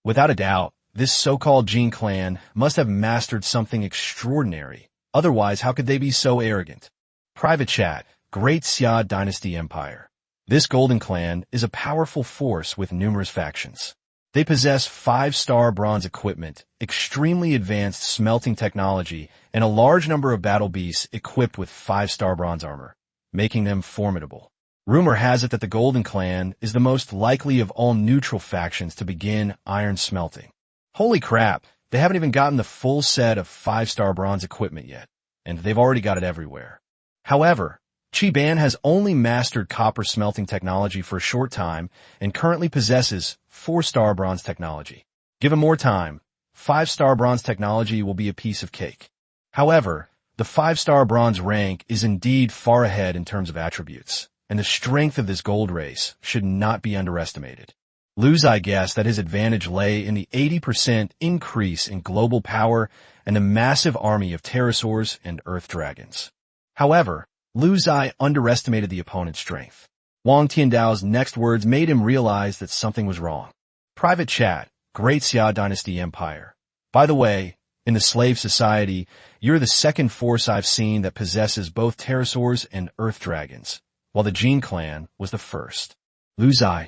Without a doubt, this so-called Jin clan must have mastered something extraordinary. Otherwise, how could they be so arrogant? Private chat, Great Xia Dynasty Empire. This golden clan is a powerful force with numerous factions. They possess 5-star bronze equipment, extremely advanced smelting technology, and a large number of battle beasts equipped with 5-star bronze armor, making them formidable. Rumor has it that the Golden Clan is the most likely of all neutral factions to begin iron smelting. Holy crap, they haven't even gotten the full set of 5-star bronze equipment yet, and they've already got it everywhere. However, Chiban has only mastered copper smelting technology for a short time and currently possesses 4-star bronze technology. Given more time, 5-star bronze technology will be a piece of cake. However, the 5-star bronze rank is indeed far ahead in terms of attributes, and the strength of this gold race should not be underestimated. Ziye guessed that his advantage lay in the 80% increase in global power and the massive army of pterosaurs and earth dragons. However, Ziye underestimated the opponent's strength. Wang Tiandao's next words made him realize that something was wrong. Private chat, Great Xia Dynasty Empire. By the way, in the slave society, you're the second force I've seen that possesses both pterosaurs and earth dragons, while the Jin clan was the first. Ziye.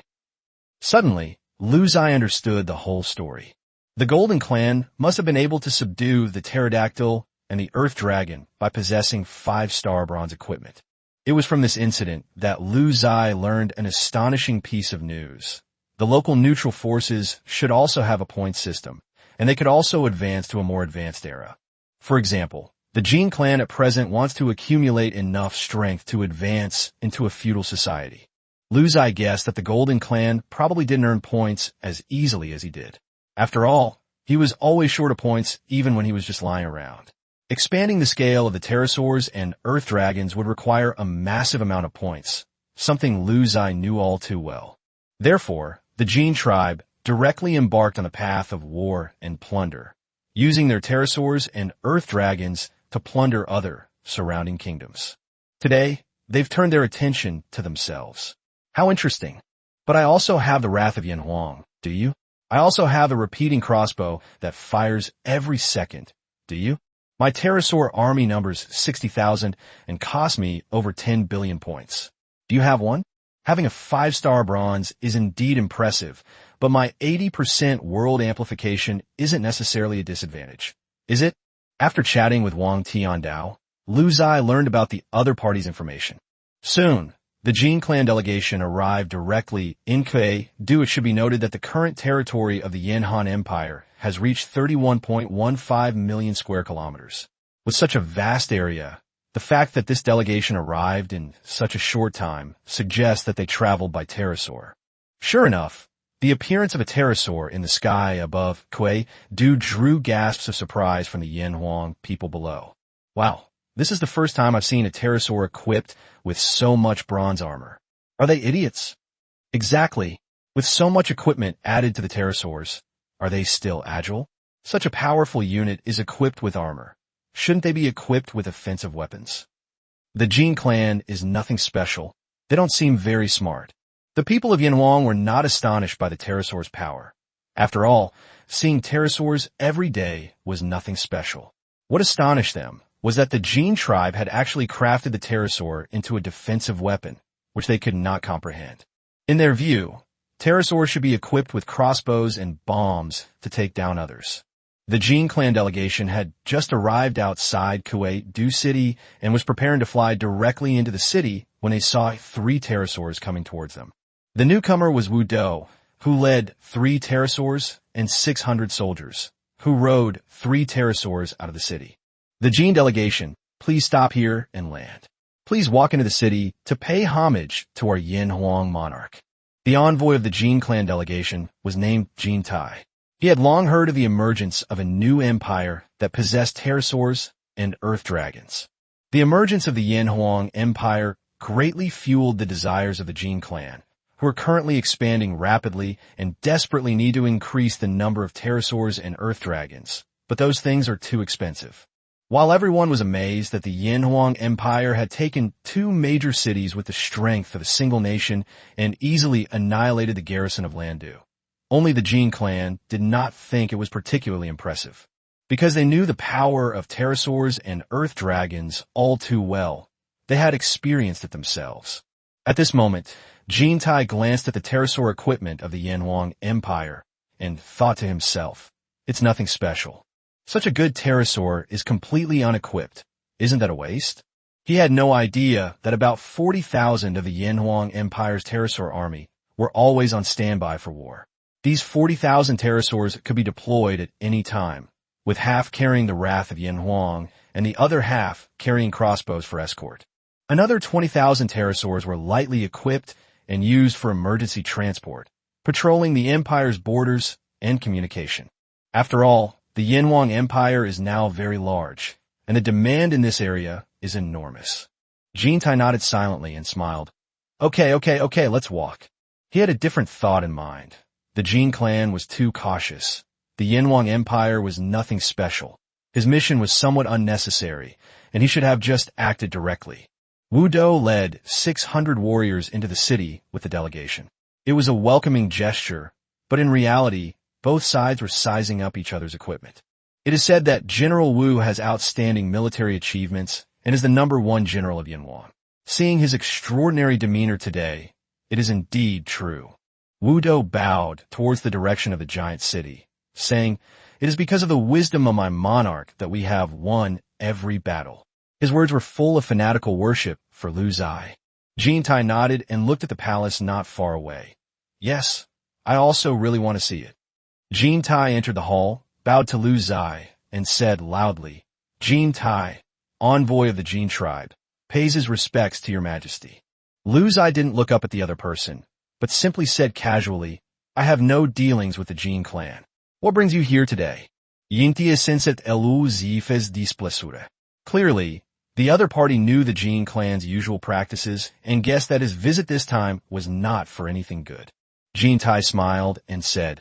Suddenly, Ziye understood the whole story. The Golden Clan must have been able to subdue the pterodactyl and the earth dragon by possessing 5-star bronze equipment. It was from this incident that Ziye learned an astonishing piece of news. The local neutral forces should also have a point system, and they could also advance to a more advanced era. For example, the Jin clan at present wants to accumulate enough strength to advance into a feudal society. Ziye guessed that the Golden Clan probably didn't earn points as easily as he did. After all, he was always short of points even when he was just lying around. Expanding the scale of the pterosaurs and earth dragons would require a massive amount of points, something Ziye knew all too well. Therefore, the Jin tribe directly embarked on a path of war and plunder, using their pterosaurs and earth dragons to plunder other surrounding kingdoms. Today, they've turned their attention to themselves. How interesting. But I also have the Wrath of Yanhuang, do you? I also have a repeating crossbow that fires every second, do you? My pterosaur army numbers 60,000 and costs me over 10 billion points. Do you have one? Having a 5-star bronze is indeed impressive, but my 80% world amplification isn't necessarily a disadvantage, is it? After chatting with Wang Tiandao, Ziye learned about the other party's information. Soon, the Jin clan delegation arrived directly in Kuei. It should be noted that the current territory of the Yanhan Empire has reached 31.15 million square kilometers. With such a vast area, the fact that this delegation arrived in such a short time suggests that they traveled by pterosaur. Sure enough, the appearance of a pterosaur in the sky above Kuei drew gasps of surprise from the Yanhuang people below. Wow, this is the first time I've seen a pterosaur equipped with so much bronze armor. Are they idiots? Exactly. With so much equipment added to the pterosaurs, are they still agile? Such a powerful unit is equipped with armor. Shouldn't they be equipped with offensive weapons? The Jin clan is nothing special. They don't seem very smart. The people of Yanhuang were not astonished by the pterosaur's power. After all, seeing pterosaurs every day was nothing special. What astonished them was that the Jin tribe had actually crafted the pterosaur into a defensive weapon, which they could not comprehend. In their view, pterosaurs should be equipped with crossbows and bombs to take down others. The Jin clan delegation had just arrived outside Kuei City and was preparing to fly directly into the city when they saw 3 pterosaurs coming towards them. The newcomer was Wu Do, who led 3 pterosaurs and 600 soldiers, who rode 3 pterosaurs out of the city. The Jin delegation, please stop here and land. Please walk into the city to pay homage to our Yanhuang monarch. The envoy of the Jin clan delegation was named Jin Tai. He had long heard of the emergence of a new empire that possessed pterosaurs and earth dragons. The emergence of the Yanhuang Empire greatly fueled the desires of the Jin clan, who are currently expanding rapidly and desperately need to increase the number of pterosaurs and earth dragons. But those things are too expensive. While everyone was amazed that the Yanhuang Empire had taken two major cities with the strength of a single nation and easily annihilated the garrison of Landu, only the Jin clan did not think it was particularly impressive. Because they knew the power of pterosaurs and earth dragons all too well, they had experienced it themselves. At this moment, Jin Tai glanced at the pterosaur equipment of the Yanhuang Empire and thought to himself, "It's nothing special. Such a good pterosaur is completely unequipped. Isn't that a waste?" He had no idea that about 40,000 of the Yanhuang Empire's pterosaur army were always on standby for war. These 40,000 pterosaurs could be deployed at any time, with half carrying the wrath of Yanhuang and the other half carrying crossbows for escort. Another 20,000 pterosaurs were lightly equipped and used for emergency transport, patrolling the Empire's borders and communication. After all, the Yanhuang Empire is now very large, and the demand in this area is enormous. Jin Tai nodded silently and smiled. Okay, let's walk. He had a different thought in mind. The Jin clan was too cautious. The Yanhuang Empire was nothing special. His mission was somewhat unnecessary, and he should have just acted directly. Wu Do led 600 warriors into the city with the delegation. It was a welcoming gesture, but in reality, both sides were sizing up each other's equipment. It is said that General Wu has outstanding military achievements and is the #1 general of Yanhuang. Seeing his extraordinary demeanor today, it is indeed true. Wu Do bowed towards the direction of the giant city, saying, "It is because of the wisdom of my monarch that we have won every battle." His words were full of fanatical worship for Lu Ziye. Jin Tai nodded and looked at the palace not far away. "Yes, I also really want to see it." Jin Tai entered the hall, bowed to Lu Ziye, and said loudly, "Jin Tai, envoy of the Jin tribe, pays his respects to your majesty." Lu Ziye didn't look up at the other person, but simply said casually, "I have no dealings with the Jin clan. What brings you here today?" Yintia senset elu zifes displacura. Clearly, the other party knew the Jin clan's usual practices and guessed that his visit this time was not for anything good. Jin Tai smiled and said,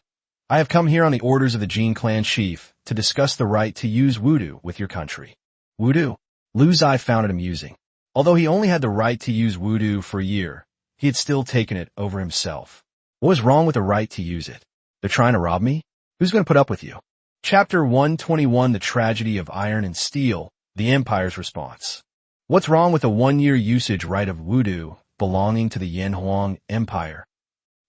"I have come here on the orders of the Jin clan chief to discuss the right to use wudu with your country." Wudu? Lu Ziye found it amusing. Although he only had the right to use wudu for a year, he had still taken it over himself. What was wrong with the right to use it? They're trying to rob me? Who's going to put up with you? Chapter 121, The Tragedy of Iron and Steel, the Empire's Response. What's wrong with the 1-year usage right of wudu belonging to the Yanhuang Empire?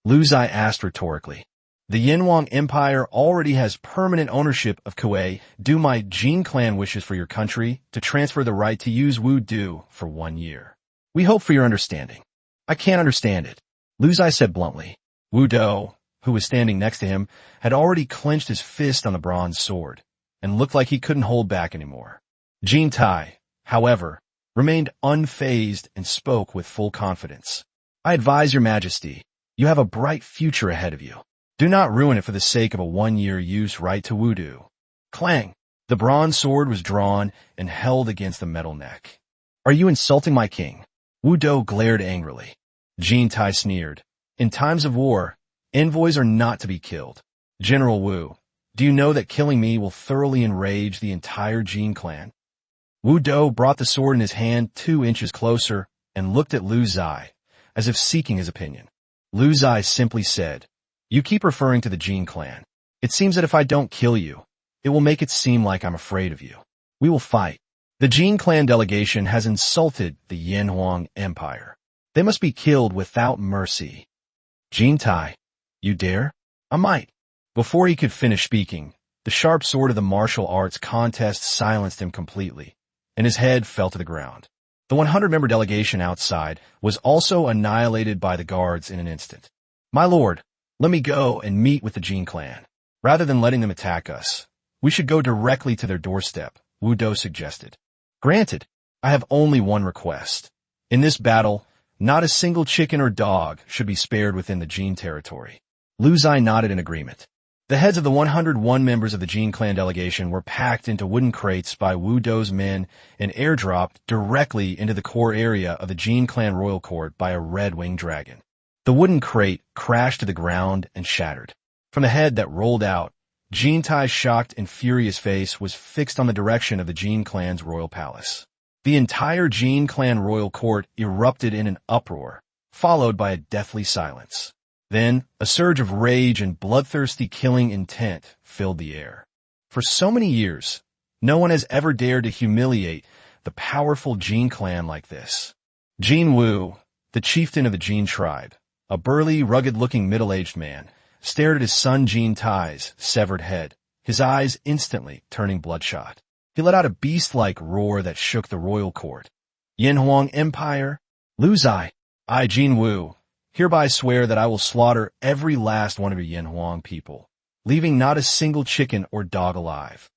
Lu Ziye asked rhetorically. The Yanhuang Empire already has permanent ownership of Kuei. Do my Jin clan wishes for your country to transfer the right to use wudu for 1 year? We hope for your understanding. I can't understand it, Lu Ziye said bluntly. Wu Do, who was standing next to him, had already clenched his fist on the bronze sword and looked like he couldn't hold back anymore. Jin Tai, however, remained unfazed and spoke with full confidence. I advise your majesty, you have a bright future ahead of you. Do not ruin it for the sake of a 1-year use right to wudu. Clang! The bronze sword was drawn and held against the metal neck. Are you insulting my king? Wu Do glared angrily. Jin Tai sneered. In times of war, envoys are not to be killed. General Wu, do you know that killing me will thoroughly enrage the entire Jin clan? Wu Do brought the sword in his hand 2 inches closer and looked at Lu Ziye, as if seeking his opinion. Lu Ziye simply said, "You keep referring to the Jin clan. It seems that if I don't kill you, it will make it seem like I'm afraid of you. We will fight. The Jin clan delegation has insulted the Yanhuang Empire. They must be killed without mercy." Jin Tai, you dare? I might. Before he could finish speaking, the sharp sword of the martial arts contest silenced him completely, and his head fell to the ground. The 100-member delegation outside was also annihilated by the guards in an instant. My lord, let me go and meet with the Jin clan. Rather than letting them attack us, we should go directly to their doorstep, Wu Do suggested. Granted, I have only one request. In this battle, not a single chicken or dog should be spared within the Jin territory. Lu Ziye nodded in agreement. The heads of the 101 members of the Jin clan delegation were packed into wooden crates by Wu Dou's men and airdropped directly into the core area of the Jin clan royal court by a red-winged dragon. The wooden crate crashed to the ground and shattered. From the head that rolled out, Jin Tai's shocked and furious face was fixed on the direction of the Jin clan's royal palace. The entire Jin clan royal court erupted in an uproar, followed by a deathly silence. Then, a surge of rage and bloodthirsty killing intent filled the air. For so many years, no one has ever dared to humiliate the powerful Jin clan like this. Jin Wu, the chieftain of the Jin tribe, a burly, rugged-looking middle-aged man, stared at his son Jin Tai's severed head, his eyes instantly turning bloodshot. He let out a beast-like roar that shook the royal court. Yanhuang Empire, Lu Ziye, I, Jin Wu, hereby swear that I will slaughter every last one of your Yanhuang people, leaving not a single chicken or dog alive.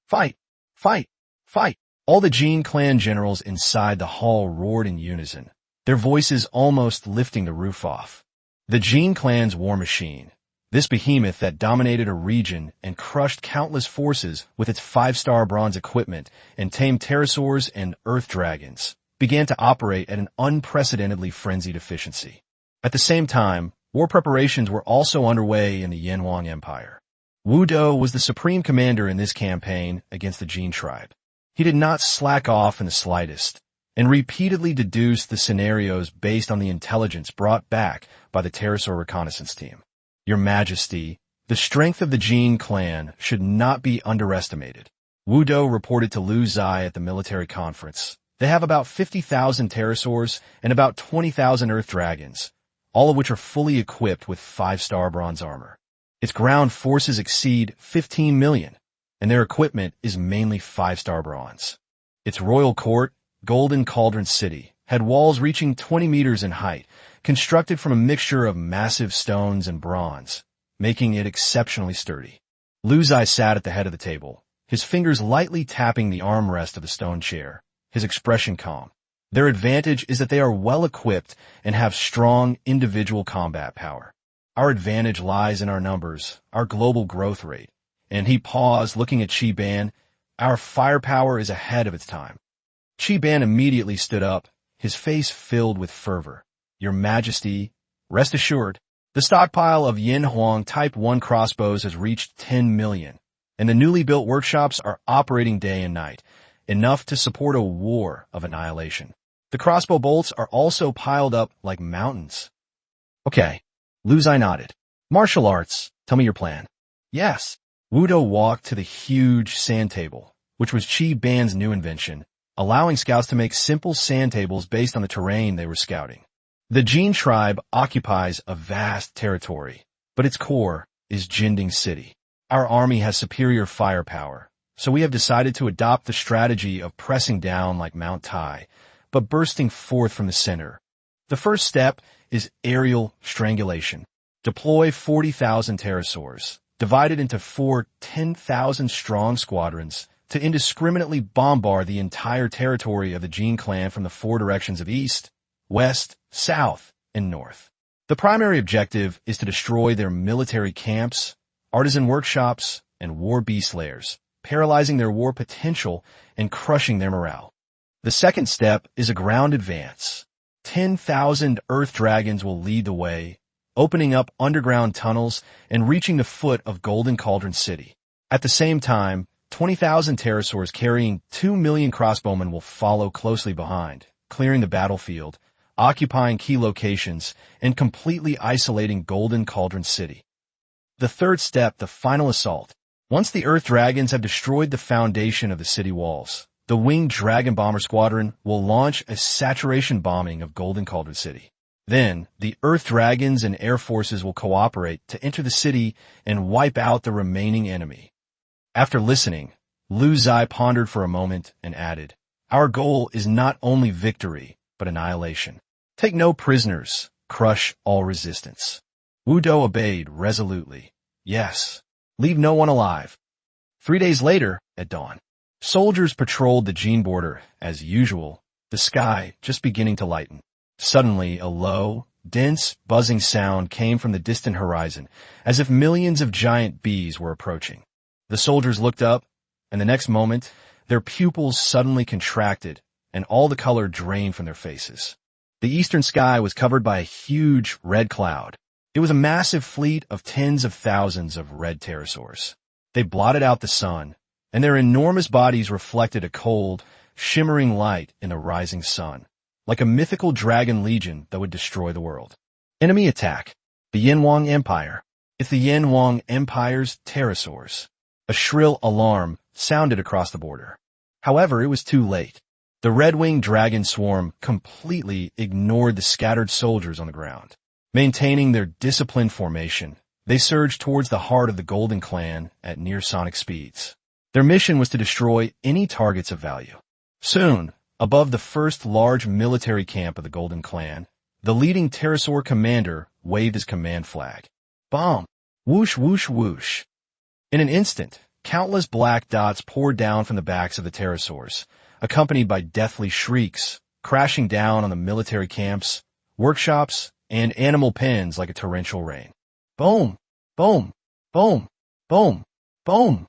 Fight! Fight! Fight! All the Jin clan generals inside the hall roared in unison, their voices almost lifting the roof off. The Jin clan's war machine, this behemoth that dominated a region and crushed countless forces with its 5-star bronze equipment and tamed pterosaurs and earth dragons, began to operate at an unprecedentedly frenzied efficiency. At the same time, war preparations were also underway in the Yanhuang Empire. Wu Dou was the supreme commander in this campaign against the Jin tribe. He did not slack off in the slightest, and repeatedly deduced the scenarios based on the intelligence brought back by the pterosaur reconnaissance team. Your Majesty, the strength of the Jin clan should not be underestimated. Wu Dou reported to Lu Ziye at the military conference. They have about 50,000 pterosaurs and about 20,000 earth dragons, all of which are fully equipped with 5-star bronze armor. Its ground forces exceed 15 million, and their equipment is mainly 5-star bronze. Its royal court, Golden Cauldron City, had walls reaching 20 meters in height, constructed from a mixture of massive stones and bronze, making it exceptionally sturdy. Lu Ziye sat at the head of the table, his fingers lightly tapping the armrest of the stone chair, his expression calm. Their advantage is that they are well-equipped and have strong individual combat power. Our advantage lies in our numbers, our global growth rate. And he paused, looking at Qi Ban. Our firepower is ahead of its time. Qi Ban immediately stood up, his face filled with fervor. Your Majesty, rest assured, the stockpile of Yanhuang Type 1 crossbows has reached 10 million, and the newly built workshops are operating day and night, enough to support a war of annihilation. The crossbow bolts are also piled up like mountains. Okay. Lu Ziye nodded. Martial arts, tell me your plan. Yes. Wu Dou walked to the huge sand table, which was Qi Ban's new invention, allowing scouts to make simple sand tables based on the terrain they were scouting. The Jin tribe occupies a vast territory, but its core is Jinding City. Our army has superior firepower, so we have decided to adopt the strategy of pressing down like Mount Tai, but bursting forth from the center. The first step is aerial strangulation. Deploy 40,000 pterosaurs, divided into 4 10,000-strong squadrons, to indiscriminately bombard the entire territory of the Jin clan from the 4 directions of east, west, south, and north. The primary objective is to destroy their military camps, artisan workshops, and war beast lairs, paralyzing their war potential and crushing their morale. The second step is a ground advance. 10,000 earth dragons will lead the way, opening up underground tunnels and reaching the foot of Golden Cauldron City. At the same time, 20,000 pterosaurs carrying 2 million crossbowmen will follow closely behind, clearing the battlefield, occupying key locations, and completely isolating Golden Cauldron City. The third step, the final assault. Once the earth dragons have destroyed the foundation of the city walls, the winged dragon bomber squadron will launch a saturation bombing of Golden Cauldron City. Then, the earth dragons and air forces will cooperate to enter the city and wipe out the remaining enemy. After listening, Lu Ziye pondered for a moment and added, Our goal is not only victory, but annihilation. Take no prisoners, crush all resistance. Wu Dou obeyed resolutely. Yes, leave no one alive. 3 days later, at dawn, soldiers patrolled the Jin border, as usual, the sky just beginning to lighten. Suddenly, a low, dense, buzzing sound came from the distant horizon, as if millions of giant bees were approaching. The soldiers looked up, and the next moment, their pupils suddenly contracted, and all the color drained from their faces. The eastern sky was covered by a huge red cloud. It was a massive fleet of tens of thousands of red pterosaurs. They blotted out the sun, and their enormous bodies reflected a cold, shimmering light in the rising sun, like a mythical dragon legion that would destroy the world. Enemy attack. The Yanwang Empire. It's the Yanwang Empire's pterosaurs. A shrill alarm sounded across the border. However, it was too late. The red-winged dragon swarm completely ignored the scattered soldiers on the ground. Maintaining their disciplined formation, they surged towards the heart of the Golden Clan at near-sonic speeds. Their mission was to destroy any targets of value. Soon, above the first large military camp of the Golden Clan, the leading pterosaur commander waved his command flag. Bomb! Whoosh, whoosh, whoosh. In an instant, countless black dots poured down from the backs of the pterosaurs, accompanied by deathly shrieks, crashing down on the military camps, workshops, and animal pens like a torrential rain. Boom! Boom! Boom! Boom! Boom!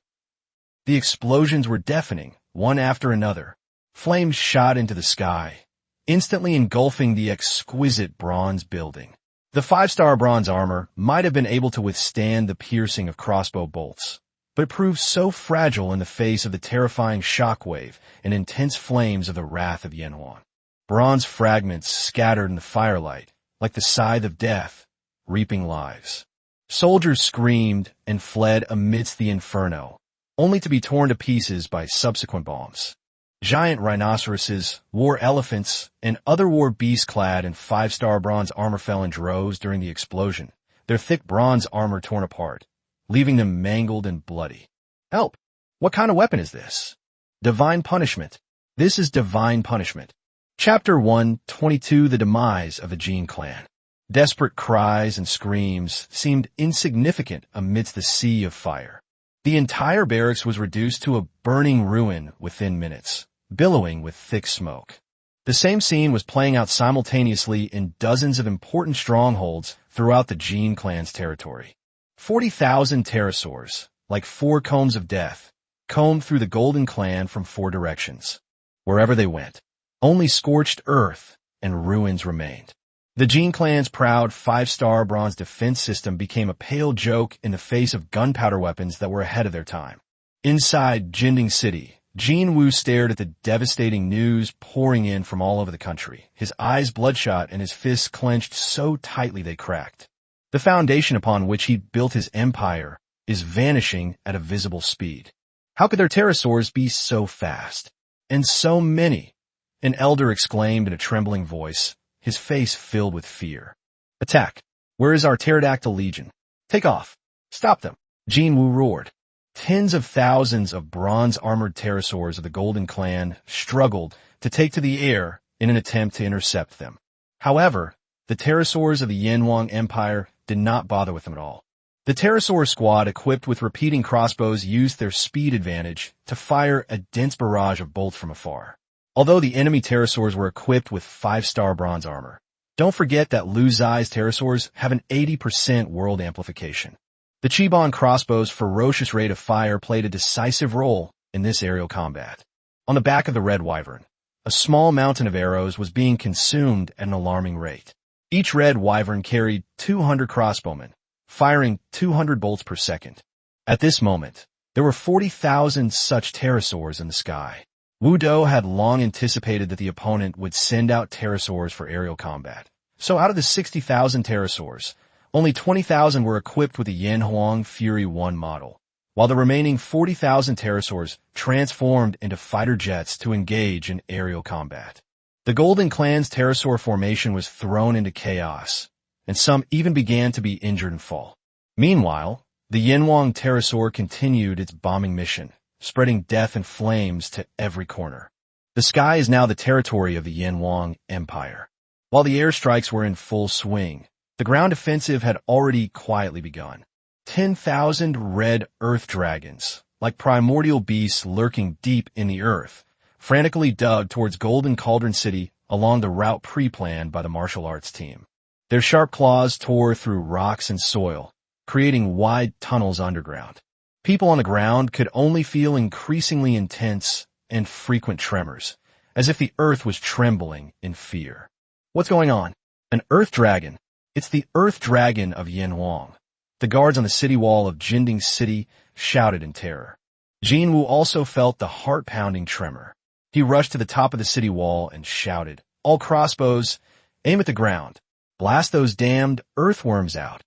The explosions were deafening, one after another. Flames shot into the sky, instantly engulfing the exquisite bronze building. The 5-star bronze armor might have been able to withstand the piercing of crossbow bolts, but it proved so fragile in the face of the terrifying shockwave and intense flames of the wrath of Yanwang. Bronze fragments scattered in the firelight, like the scythe of death, reaping lives. Soldiers screamed and fled amidst the inferno, only to be torn to pieces by subsequent bombs. Giant rhinoceroses, war elephants, and other war beasts clad in 5-star bronze armor fell in droves during the explosion, their thick bronze armor torn apart, leaving them mangled and bloody. Help! What kind of weapon is this? Divine punishment. This is divine punishment. Chapter 122: The Demise of the Jin Clan. Desperate cries and screams seemed insignificant amidst the sea of fire. The entire barracks was reduced to a burning ruin within minutes, billowing with thick smoke. The same scene was playing out simultaneously in dozens of important strongholds throughout the Jin clan's territory. 40,000 pterosaurs, like 4 combs of death, combed through the Golden Clan from 4 directions. Wherever they went, only scorched earth and ruins remained. The Jin clan's proud 5-star bronze defense system became a pale joke in the face of gunpowder weapons that were ahead of their time. Inside Jinding City, Jin Wu stared at the devastating news pouring in from all over the country, his eyes bloodshot and his fists clenched so tightly they cracked. The foundation upon which he'd built his empire is vanishing at a visible speed. How could their pterosaurs be so fast? And so many? An elder exclaimed in a trembling voice, his face filled with fear. Attack! Where is our pterodactyl legion? Take off! Stop them! Jin Wu roared. Tens of thousands of bronze-armored pterosaurs of the Golden Clan struggled to take to the air in an attempt to intercept them. However, the pterosaurs of the Yanwang Empire did not bother with them at all. The pterosaur squad equipped with repeating crossbows used their speed advantage to fire a dense barrage of bolts from afar. Although the enemy pterosaurs were equipped with 5-star bronze armor, don't forget that Lu Ziye's pterosaurs have an 80% world amplification. The Chiban crossbow's ferocious rate of fire played a decisive role in this aerial combat. On the back of the Red Wyvern, a small mountain of arrows was being consumed at an alarming rate. Each Red Wyvern carried 200 crossbowmen, firing 200 bolts per second. At this moment, there were 40,000 such pterosaurs in the sky. Wu Do had long anticipated that the opponent would send out pterosaurs for aerial combat. So out of the 60,000 pterosaurs, only 20,000 were equipped with the Yanhuang Fury 1 model, while the remaining 40,000 pterosaurs transformed into fighter jets to engage in aerial combat. The Golden Clan's pterosaur formation was thrown into chaos, and some even began to be injured and fall. Meanwhile, the Yanwang pterosaur continued its bombing mission, spreading death and flames to every corner. The sky is now the territory of the Yanwang Empire. While the airstrikes were in full swing, the ground offensive had already quietly begun. 10,000 red earth dragons, like primordial beasts lurking deep in the earth, frantically dug towards Golden Cauldron City along the route pre-planned by the martial arts team. Their sharp claws tore through rocks and soil, creating wide tunnels underground. People on the ground could only feel increasingly intense and frequent tremors, as if the earth was trembling in fear. What's going on? An earth dragon. It's the earth dragon of Yanhuang. The guards on the city wall of Jinding City shouted in terror. Jinwu also felt the heart-pounding tremor. He rushed to the top of the city wall and shouted, "All crossbows, aim at the ground. Blast those damned earthworms out."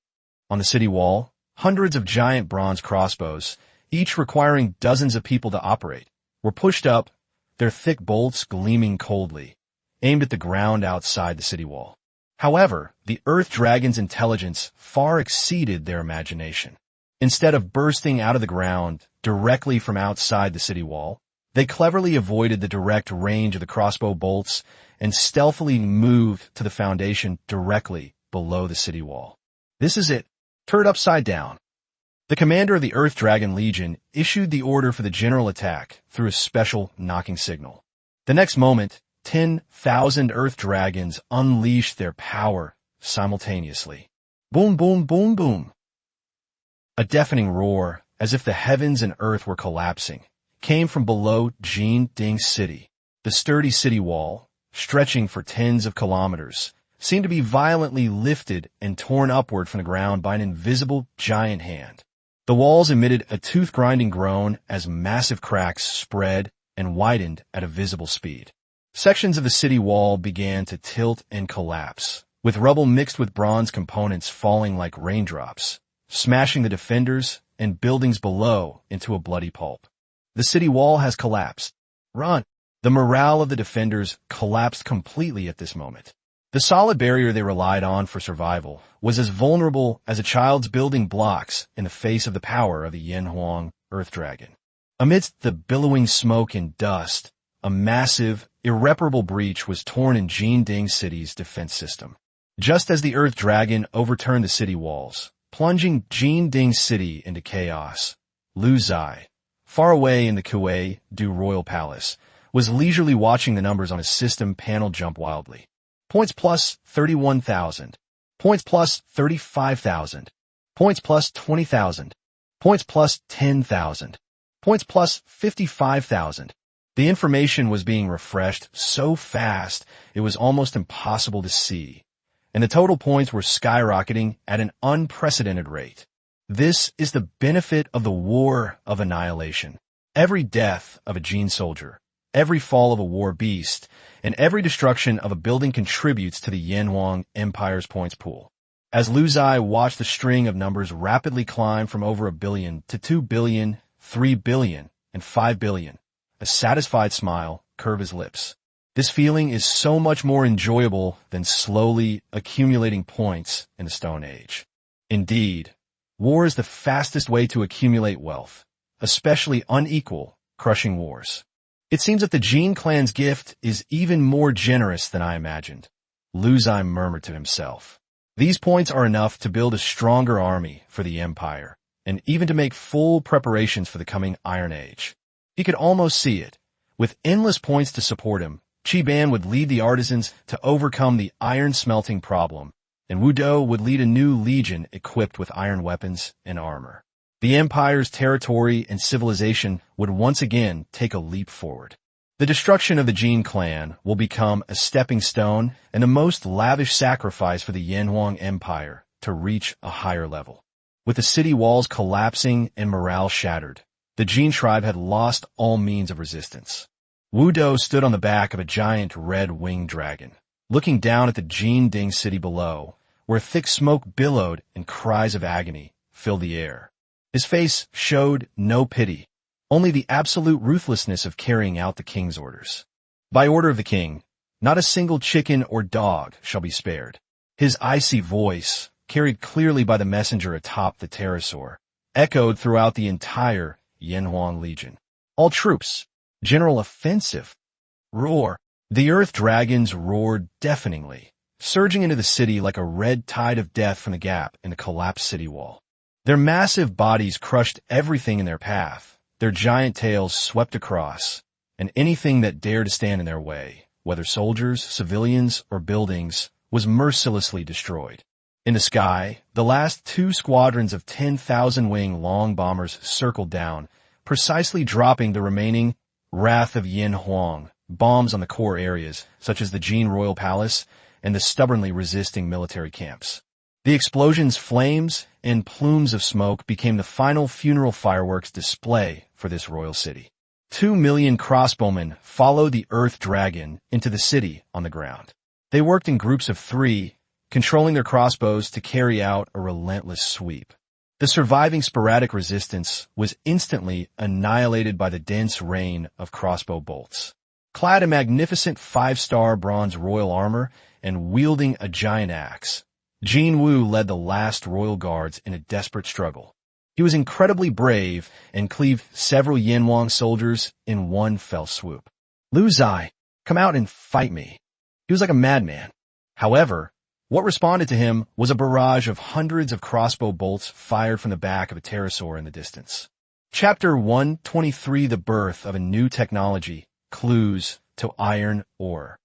On the city wall, hundreds of giant bronze crossbows, each requiring dozens of people to operate, were pushed up, their thick bolts gleaming coldly, aimed at the ground outside the city wall. However, the earth dragon's intelligence far exceeded their imagination. Instead of bursting out of the ground directly from outside the city wall, they cleverly avoided the direct range of the crossbow bolts and stealthily moved to the foundation directly below the city wall. "This is it. Turn it upside down." The commander of the Earth Dragon Legion issued the order for the general attack through a special knocking signal. The next moment, 10,000 Earth Dragons unleashed their power simultaneously. Boom, boom, boom, boom. A deafening roar, as if the heavens and earth were collapsing, came from below Jinding City. The sturdy city wall, stretching for tens of kilometers, seemed to be violently lifted and torn upward from the ground by an invisible giant hand. The walls emitted a tooth-grinding groan as massive cracks spread and widened at a visible speed. Sections of the city wall began to tilt and collapse, with rubble mixed with bronze components falling like raindrops, smashing the defenders and buildings below into a bloody pulp. "The city wall has collapsed. Run!" The morale of the defenders collapsed completely at this moment. The solid barrier they relied on for survival was as vulnerable as a child's building blocks in the face of the power of the Yanhuang Earth Dragon. Amidst the billowing smoke and dust, a massive, irreparable breach was torn in Jinding City's defense system. Just as the Earth Dragon overturned the city walls, plunging Jinding City into chaos, Lu Ziye, far away in the Kuei Du Royal Palace, was leisurely watching the numbers on his system panel jump wildly. Points plus 31,000. Points plus 35,000. Points plus 20,000. Points plus 10,000. Points plus 55,000. The information was being refreshed so fast it was almost impossible to see, and the total points were skyrocketing at an unprecedented rate. This is the benefit of the War of Annihilation. Every death of a Jin soldier, every fall of a war beast, and every destruction of a building contributes to the Yanhuang Empire's points pool. As Lu Ziye watched the string of numbers rapidly climb from over 1 billion to 2 billion, 3 billion, and 5 billion, a satisfied smile curved his lips. This feeling is so much more enjoyable than slowly accumulating points in the Stone Age. Indeed, war is the fastest way to accumulate wealth, especially unequal, crushing wars. It seems that the Jin clan's gift is even more generous than I imagined, Lu Ziye murmured to himself. These points are enough to build a stronger army for the Empire, and even to make full preparations for the coming Iron Age. He could almost see it. With endless points to support him, Qi Ban would lead the artisans to overcome the iron smelting problem, and Wu Do would lead a new legion equipped with iron weapons and armor. The Empire's territory and civilization would once again take a leap forward. The destruction of the Jin clan will become a stepping stone and the most lavish sacrifice for the Yanhuang Empire to reach a higher level. With the city walls collapsing and morale shattered, the Jin tribe had lost all means of resistance. Wu Do stood on the back of a giant red-winged dragon, looking down at the Jinding City below, where thick smoke billowed and cries of agony filled the air. His face showed no pity, only the absolute ruthlessness of carrying out the king's orders. By order of the king, not a single chicken or dog shall be spared. His icy voice, carried clearly by the messenger atop the pterosaur, echoed throughout the entire Yanhuang Legion. All troops, general offensive. Roar. The earth dragons roared deafeningly, surging into the city like a red tide of death from the gap in the collapsed city wall. Their massive bodies crushed everything in their path. Their giant tails swept across, and anything that dared to stand in their way, whether soldiers, civilians, or buildings, was mercilessly destroyed. In the sky, the last 2 squadrons of 10,000 wing-long bombers circled down, precisely dropping the remaining Wrath of Yin Huang bombs on the core areas, such as the Jin Royal Palace and the stubbornly resisting military camps. The explosions, flames, and plumes of smoke became the final funeral fireworks display for this royal city. 2 million crossbowmen followed the Earth Dragon into the city on the ground. They worked in groups of 3, controlling their crossbows to carry out a relentless sweep. The surviving sporadic resistance was instantly annihilated by the dense rain of crossbow bolts. Clad in magnificent 5-star bronze royal armor and wielding a giant axe, Jin Wu led the last royal guards in a desperate struggle. He was incredibly brave and cleaved several Yin Huang soldiers in one fell swoop. "Lu Ziye, come out and fight me." He was like a madman. However, what responded to him was a barrage of hundreds of crossbow bolts fired from the back of a pterosaur in the distance. Chapter 123: The Birth of a New Technology, Clues to Iron Ore.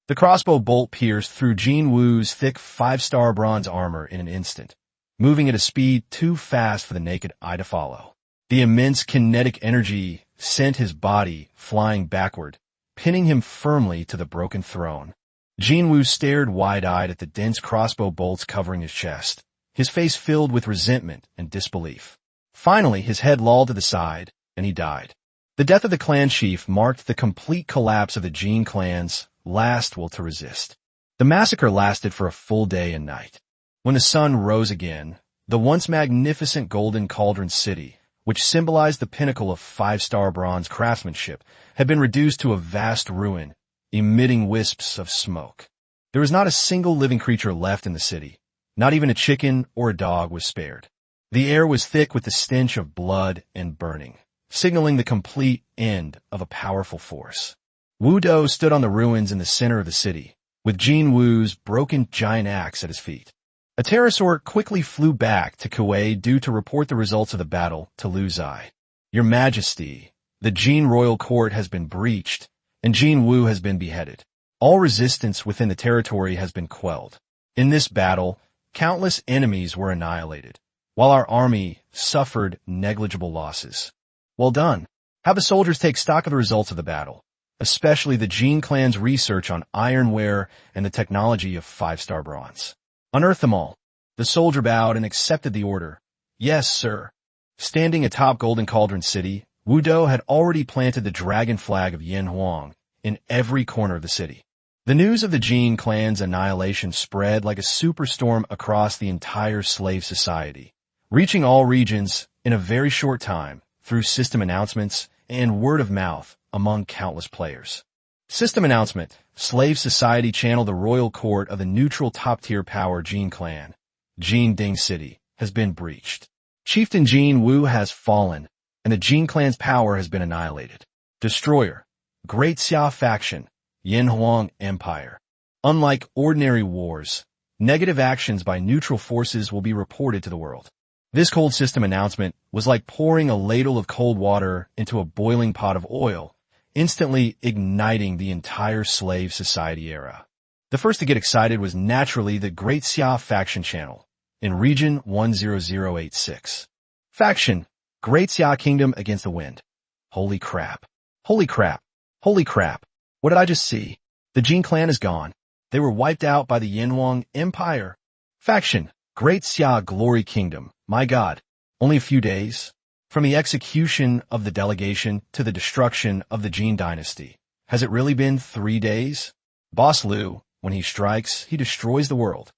The crossbow bolt pierced through Jin Wu's thick 5-star bronze armor in an instant, moving at a speed too fast for the naked eye to follow. The immense kinetic energy sent his body flying backward, pinning him firmly to the broken throne. Jin Wu stared wide-eyed at the dense crossbow bolts covering his chest, his face filled with resentment and disbelief. Finally, his head lolled to the side, and he died. The death of the clan chief marked the complete collapse of the Jin clan's last will to resist. The massacre lasted for a full day and night. When the sun rose again, the once magnificent Golden Cauldron City, which symbolized the pinnacle of 5-star bronze craftsmanship, had been reduced to a vast ruin, emitting wisps of smoke. There was not a single living creature left in the city. Not even a chicken or a dog was spared. The air was thick with the stench of blood and burning, signaling the complete end of a powerful force. Wu Do stood on the ruins in the center of the city, with Jin Wu's broken giant axe at his feet. A pterosaur quickly flew back to Kuwei due to report the results of the battle to Lu Ziye. "Your Majesty, the Jin royal court has been breached, and Jin Wu has been beheaded. All resistance within the territory has been quelled. In this battle, countless enemies were annihilated, while our army suffered negligible losses." Well done. Have the soldiers take stock of the results of the battle, especially the Jin clan's research on ironware and the technology of 5-star bronze. Unearth them all. The soldier bowed and accepted the order. "Yes, sir." Standing atop Golden Cauldron City, Wu Do had already planted the dragon flag of Yin Huang in every corner of the city. The news of the Jin clan's annihilation spread like a superstorm across the entire slave society, reaching all regions in a very short time through system announcements and word of mouth among countless players. System announcement: Slave Society Channel. The royal court of the neutral top-tier power Jin clan, Jin Ding City, has been breached. Chieftain Jin Wu has fallen, and the Jin clan's power has been annihilated. Destroyer: Great Xia faction, Yin Huang Empire. Unlike ordinary wars, negative actions by neutral forces will be reported to the world. This cold system announcement was like pouring a ladle of cold water into a boiling pot of oil, instantly igniting the entire slave society era. The first to get excited was naturally the Great Xia faction channel in region 10086. Faction: Great Xia Kingdom against the wind. Holy crap. Holy crap. Holy crap. What did I just see? The Jin clan is gone. They were wiped out by the Yin Huang Empire. Faction: Great Xia Glory Kingdom. My God. Only a few days? From the execution of the delegation to the destruction of the Jin dynasty, has it really been 3 days? Boss Liu, when he strikes, he destroys the world.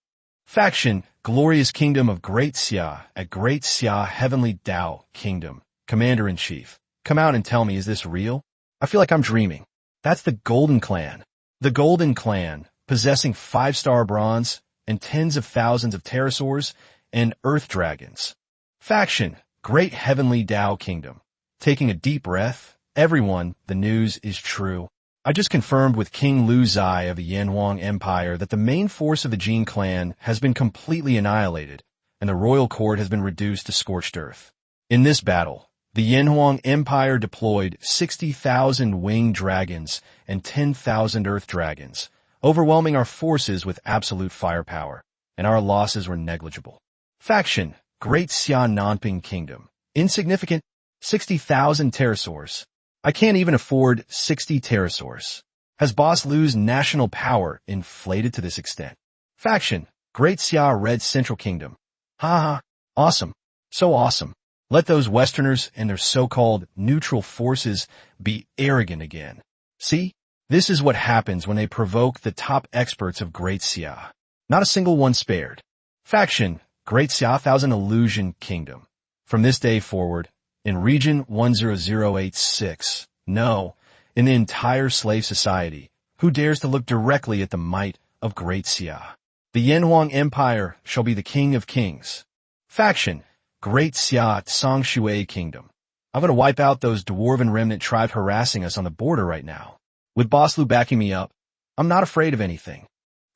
Faction: Glorious Kingdom of Great Xia at Great Xia Heavenly Dao Kingdom. Commander-in-Chief, come out and tell me, is this real? I feel like I'm dreaming. That's the Golden Clan. The Golden Clan, possessing 5-star bronze and tens of thousands of pterosaurs and earth dragons. Faction: Great Heavenly Dao Kingdom. Taking a deep breath, everyone, the news is true. I just confirmed with King Lu Ziye of the Yin Huang Empire that the main force of the Jin clan has been completely annihilated, and the royal court has been reduced to scorched earth. In this battle, the Yin Huang Empire deployed 60,000 winged dragons and 10,000 earth dragons, overwhelming our forces with absolute firepower, and our losses were negligible. Faction, Great Xia Nanping Kingdom. Insignificant, 60,000 pterosaurs. I can't even afford 60 pterosaurs. Has Boss Lu's national power inflated to this extent? Faction, Great Xia Red Central Kingdom. Haha, awesome. So awesome. Let those Westerners and their so-called neutral forces be arrogant again. See? This is what happens when they provoke the top experts of Great Xia. Not a single one spared. Faction, Great Xia Thousand Illusion Kingdom. From this day forward, in Region 10086, no, in the entire slave society, who dares to look directly at the might of Great Xia? The Yanhuang Empire shall be the king of kings. Faction, Great Xia Songshui Kingdom. I'm going to wipe out those dwarven remnant tribe harassing us on the border right now. With Boss Lu backing me up, I'm not afraid of anything.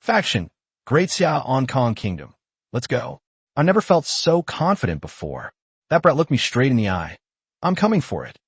Faction, Great Xia Hong Kong Kingdom. Let's go. I never felt so confident before. That brat looked me straight in the eye. I'm coming for it.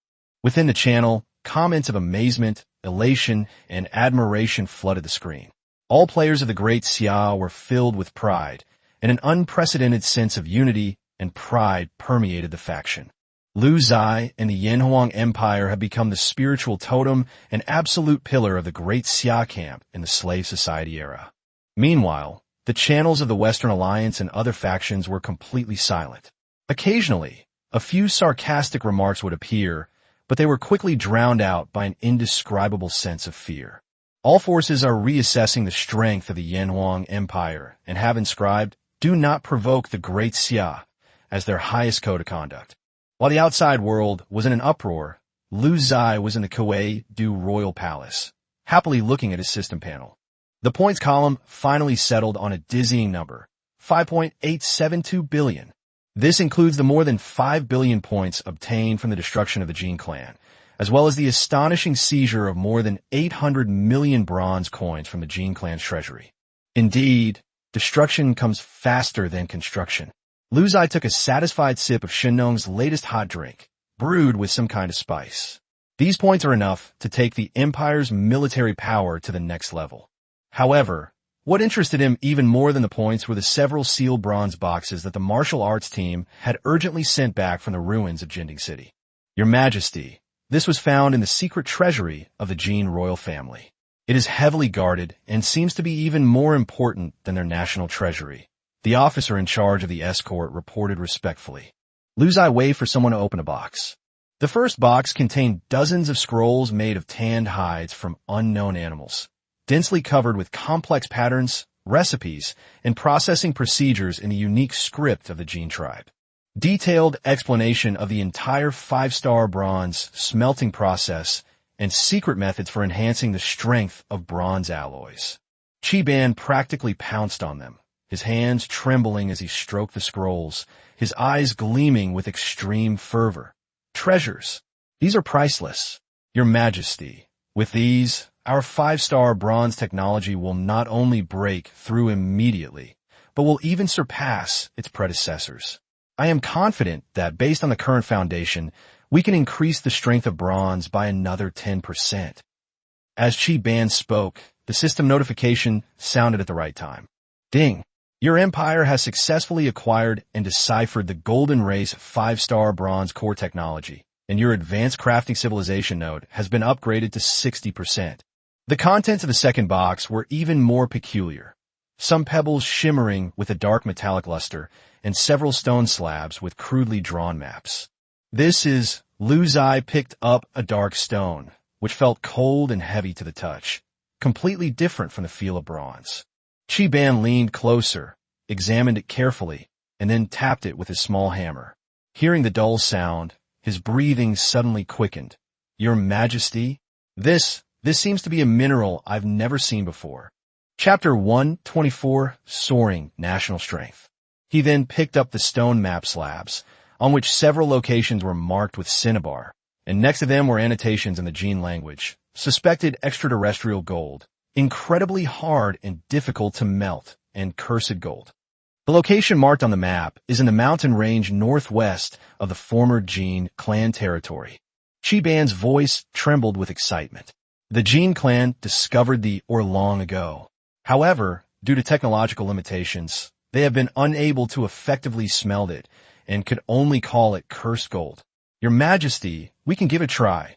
Within the channel, comments of amazement, elation, and admiration flooded the screen. All players of the Great Xia were filled with pride, and an unprecedented sense of unity and pride permeated the faction. Lu Ziye and the Yanhuang Empire have become the spiritual totem and absolute pillar of the Great Xia camp in the slave society era. Meanwhile, the channels of the Western Alliance and other factions were completely silent. Occasionally, a few sarcastic remarks would appear, but they were quickly drowned out by an indescribable sense of fear. All forces are reassessing the strength of the Yanhuang Empire and have inscribed, "Do not provoke the Great Xia," as their highest code of conduct. While the outside world was in an uproar, Lu Ziye was in the Kuei Du Royal Palace, happily looking at his system panel. The points column finally settled on a dizzying number, 5.872 billion. This includes the more than 5 billion points obtained from the destruction of the Jin clan, as well as the astonishing seizure of more than 800 million bronze coins from the Jin clan's treasury. Indeed, destruction comes faster than construction. Lu Ziye took a satisfied sip of Shinong's latest hot drink, brewed with some kind of spice. These points are enough to take the Empire's military power to the next level. However, what interested him even more than the points were the several sealed bronze boxes that the martial arts team had urgently sent back from the ruins of Jinding City. Your Majesty, this was found in the secret treasury of the Jin royal family. It is heavily guarded and seems to be even more important than their national treasury. The officer in charge of the escort reported respectfully. Lu Ziye waved for someone to open a box. The first box contained dozens of scrolls made of tanned hides from unknown animals, densely covered with complex patterns, recipes, and processing procedures in the unique script of the Jin tribe. Detailed explanation of the entire 5-star bronze smelting process and secret methods for enhancing the strength of bronze alloys. Chi Ban practically pounced on them, his hands trembling as he stroked the scrolls, his eyes gleaming with extreme fervor. Treasures. These are priceless. Your Majesty, with these, our 5-star bronze technology will not only break through immediately, but will even surpass its predecessors. I am confident that based on the current foundation, we can increase the strength of bronze by another 10%. As Chi Ban spoke, the system notification sounded at the right time. Ding! Your empire has successfully acquired and deciphered the Golden Race 5-star bronze core technology, and your advanced crafting civilization node has been upgraded to 60%. The contents of the second box were even more peculiar. Some pebbles shimmering with a dark metallic luster, and several stone slabs with crudely drawn maps. This is, Lu Ziye picked up a dark stone, which felt cold and heavy to the touch, completely different from the feel of bronze. Chi Ban leaned closer, examined it carefully, and then tapped it with his small hammer. Hearing the dull sound, his breathing suddenly quickened. Your Majesty, this seems to be a mineral I've never seen before. Chapter 124, Soaring National Strength. He then picked up the stone map slabs, on which several locations were marked with cinnabar, and next to them were annotations in the Jin language, suspected extraterrestrial gold, incredibly hard and difficult to melt, and cursed gold. The location marked on the map is in the mountain range northwest of the former Jin clan territory. Chi Ban's voice trembled with excitement. The Jin clan discovered the ore long ago. However, due to technological limitations, they have been unable to effectively smelt it and could only call it cursed gold. Your Majesty, we can give it a try.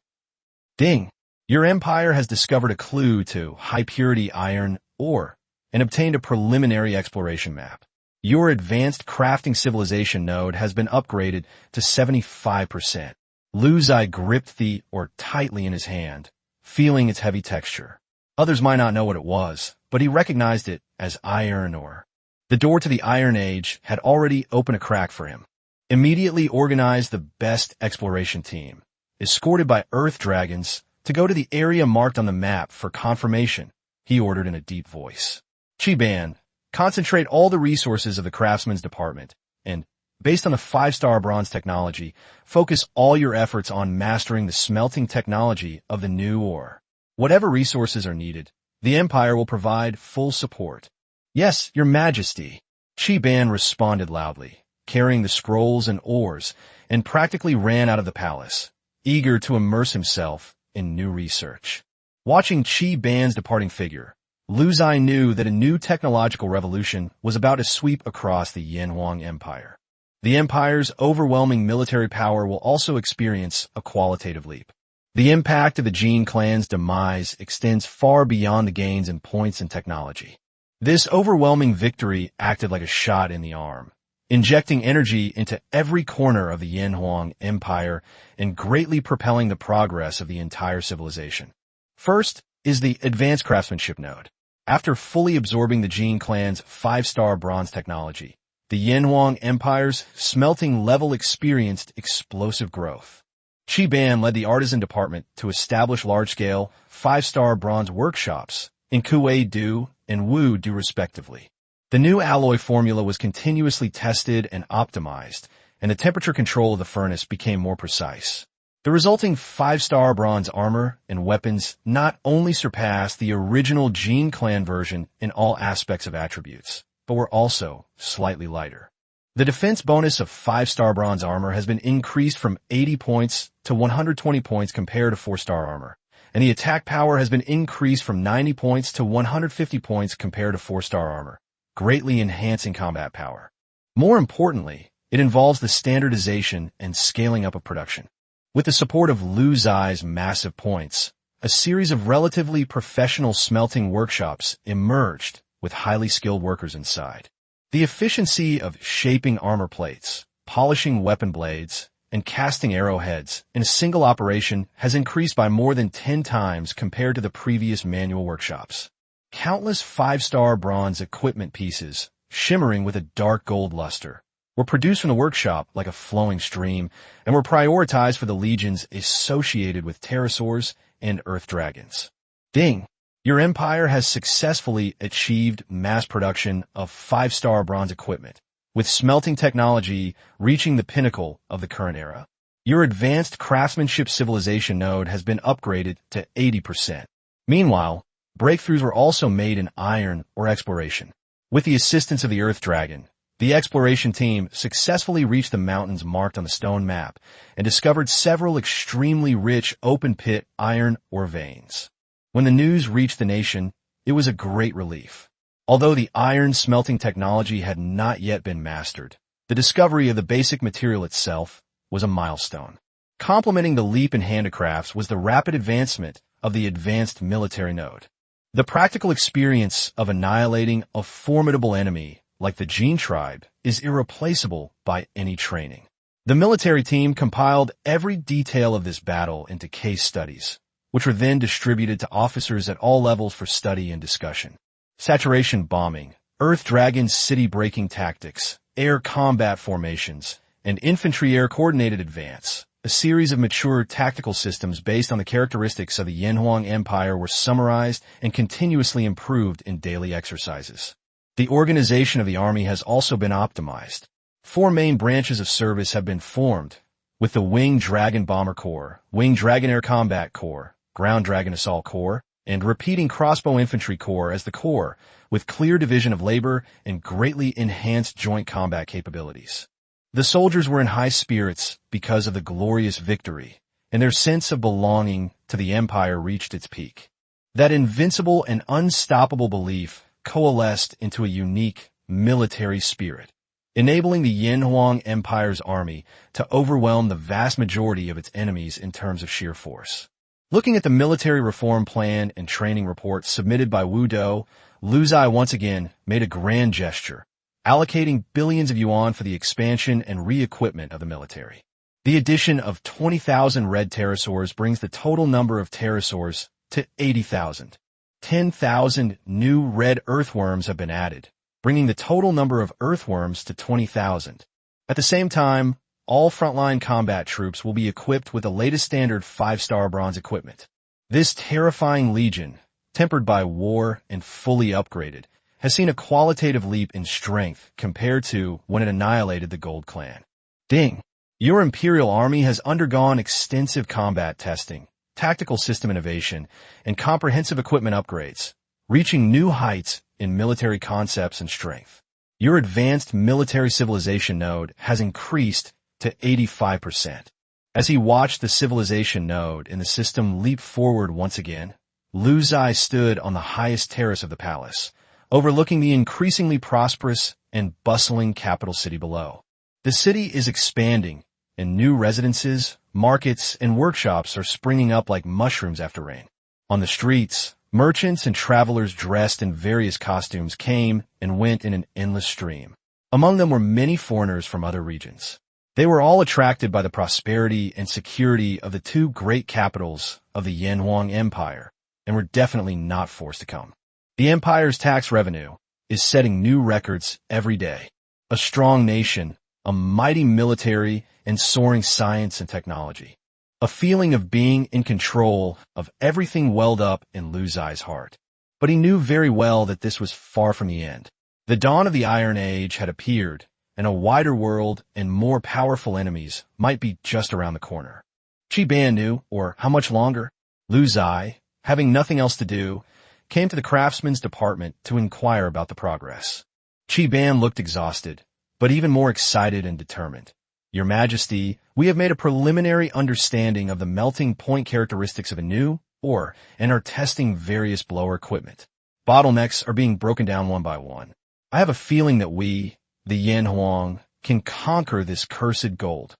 Ding! Your empire has discovered a clue to high-purity iron ore and obtained a preliminary exploration map. Your advanced crafting civilization node has been upgraded to 75%. Ziye gripped the ore tightly in his hand, feeling its heavy texture. Others might not know what it was, but he recognized it as iron ore. The door to the Iron Age had already opened a crack for him. Immediately organized the best exploration team, escorted by Earth Dragons, to go to the area marked on the map for confirmation, he ordered in a deep voice. Chiban, concentrate all the resources of the craftsman's department, and, based on the 5-star bronze technology, focus all your efforts on mastering the smelting technology of the new ore. Whatever resources are needed, the Empire will provide full support. Yes, Your Majesty, Chiban responded loudly, carrying the scrolls and ores, and practically ran out of the palace, eager to immerse himself in new research. Watching Chiban's departing figure, Ziye knew that a new technological revolution was about to sweep across the Yanhuang Empire. The Empire's overwhelming military power will also experience a qualitative leap. The impact of the Jin clan's demise extends far beyond the gains in points and technology. This overwhelming victory acted like a shot in the arm, injecting energy into every corner of the Yanhuang Empire and greatly propelling the progress of the entire civilization. First is the Advanced Craftsmanship node. After fully absorbing the Jin clan's 5-star bronze technology, the Yanhuang Empire's smelting level experienced explosive growth. Chiban led the artisan department to establish large-scale 5-star bronze workshops in Kuei-do and Wu-do respectively. The new alloy formula was continuously tested and optimized, and the temperature control of the furnace became more precise. The resulting 5-star bronze armor and weapons not only surpassed the original Jin clan version in all aspects of attributes, but were also slightly lighter. The defense bonus of 5-star bronze armor has been increased from 80 points to 120 points compared to 4-star armor, and the attack power has been increased from 90 points to 150 points compared to 4-star armor, greatly enhancing combat power. More importantly, it involves the standardization and scaling up of production. With the support of Ziye's massive points, a series of relatively professional smelting workshops emerged with highly skilled workers inside. The efficiency of shaping armor plates, polishing weapon blades, and casting arrowheads in a single operation has increased by more than 10 times compared to the previous manual workshops. Countless 5-star bronze equipment pieces, shimmering with a dark gold luster, were produced from the workshop like a flowing stream and were prioritized for the legions associated with pterosaurs and earth dragons. Ding! Your empire has successfully achieved mass production of 5-star bronze equipment, with smelting technology reaching the pinnacle of the current era. Your advanced craftsmanship civilization node has been upgraded to 80%. Meanwhile, breakthroughs were also made in iron ore exploration. With the assistance of the Earth Dragon, the exploration team successfully reached the mountains marked on the stone map and discovered several extremely rich open-pit iron ore veins. When the news reached the nation, it was a great relief. Although the iron smelting technology had not yet been mastered, the discovery of the basic material itself was a milestone. Complementing the leap in handicrafts was the rapid advancement of the advanced military node. The practical experience of annihilating a formidable enemy like the Jin tribe is irreplaceable by any training. The military team compiled every detail of this battle into case studies, which were then distributed to officers at all levels for study and discussion. Saturation bombing, Earth Dragon's city-breaking tactics, air combat formations, and infantry air coordinated advance, a series of mature tactical systems based on the characteristics of the Yanhuang Empire were summarized and continuously improved in daily exercises. The organization of the army has also been optimized. 4 main branches of service have been formed, with the Winged Dragon Bomber Corps, Winged Dragon Air Combat Corps, Ground Dragon Assault Corps, and Repeating Crossbow Infantry Corps as the core, with clear division of labor and greatly enhanced joint combat capabilities. The soldiers were in high spirits because of the glorious victory, and their sense of belonging to the Empire reached its peak. That invincible and unstoppable belief coalesced into a unique military spirit, enabling the Yanhuang Empire's army to overwhelm the vast majority of its enemies in terms of sheer force. Looking at the military reform plan and training reports submitted by Wu Do, Lu Ziye once again made a grand gesture, allocating billions of yuan for the expansion and re-equipment of the military. The addition of 20,000 red pterosaurs brings the total number of pterosaurs to 80,000. 10,000 new red earthworms have been added, bringing the total number of earthworms to 20,000. At the same time, all frontline combat troops will be equipped with the latest standard 5-star bronze equipment. This terrifying legion, tempered by war and fully upgraded, has seen a qualitative leap in strength compared to when it annihilated the Gold Clan. Ding! Your Imperial Army has undergone extensive combat testing, tactical system innovation, and comprehensive equipment upgrades, reaching new heights in military concepts and strength. Your advanced military civilization node has increased to 85%. As he watched the civilization node in the system leap forward once again, Lu Ziye stood on the highest terrace of the palace, overlooking the increasingly prosperous and bustling capital city below. The city is expanding, and new residences, markets, and workshops are springing up like mushrooms after rain. On the streets, merchants and travelers dressed in various costumes came and went in an endless stream. Among them were many foreigners from other regions. They were all attracted by the prosperity and security of the two great capitals of the Yanhuang Empire, and were definitely not forced to come. The empire's tax revenue is setting new records every day. A strong nation, a mighty military, and soaring science and technology. A feeling of being in control of everything welled up in Lu Ziye's heart. But he knew very well that this was far from the end. The dawn of the Iron Age had appeared, and a wider world and more powerful enemies might be just around the corner. Qi Ban knew, or how much longer? Lu Ziye, having nothing else to do, came to the craftsman's department to inquire about the progress. Qi Ban looked exhausted, but even more excited and determined. Your Majesty, we have made a preliminary understanding of the melting point characteristics of a new ore and are testing various blower equipment. Bottlenecks are being broken down one by one. I have a feeling that we, the Yanhuang, can conquer this cursed gold.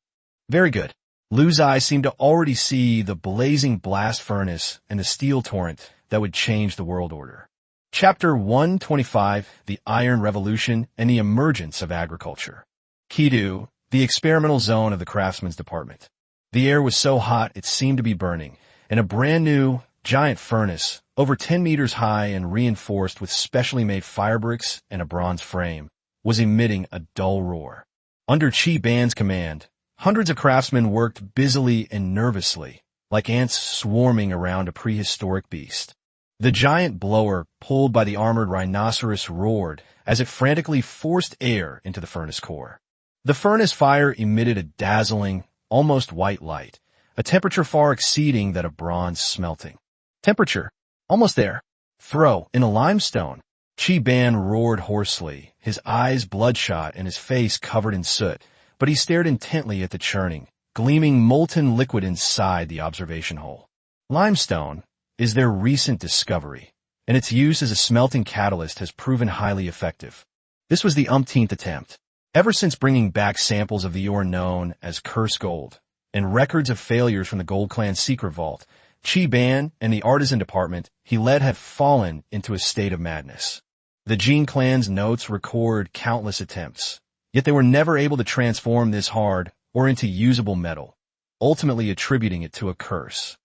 Very good. Lu Ziye seemed to already see the blazing blast furnace and the steel torrent that would change the world order. Chapter 125, The Iron Revolution and the Emergence of Agriculture. Kidu, the experimental zone of the craftsman's department. The air was so hot it seemed to be burning, and a brand new, giant furnace, over 10 meters high and reinforced with specially made fire bricks and a bronze frame, was emitting a dull roar. Under Qi Ban's command, hundreds of craftsmen worked busily and nervously, like ants swarming around a prehistoric beast. The giant blower, pulled by the armored rhinoceros, roared as it frantically forced air into the furnace core. The furnace fire emitted a dazzling, almost white light, a temperature far exceeding that of bronze smelting. Temperature. Almost there. Throw in a limestone. Qi Ban roared hoarsely, his eyes bloodshot and his face covered in soot, but he stared intently at the churning, gleaming molten liquid inside the observation hole. Limestone is their recent discovery, and its use as a smelting catalyst has proven highly effective. This was the umpteenth attempt. Ever since bringing back samples of the ore known as Curse Gold, and records of failures from the Gold Clan's secret vault, Qi Ban and the artisan department he led had fallen into a state of madness. The Jin clan's notes record countless attempts, yet they were never able to transform this hard or into usable metal, ultimately attributing it to a curse.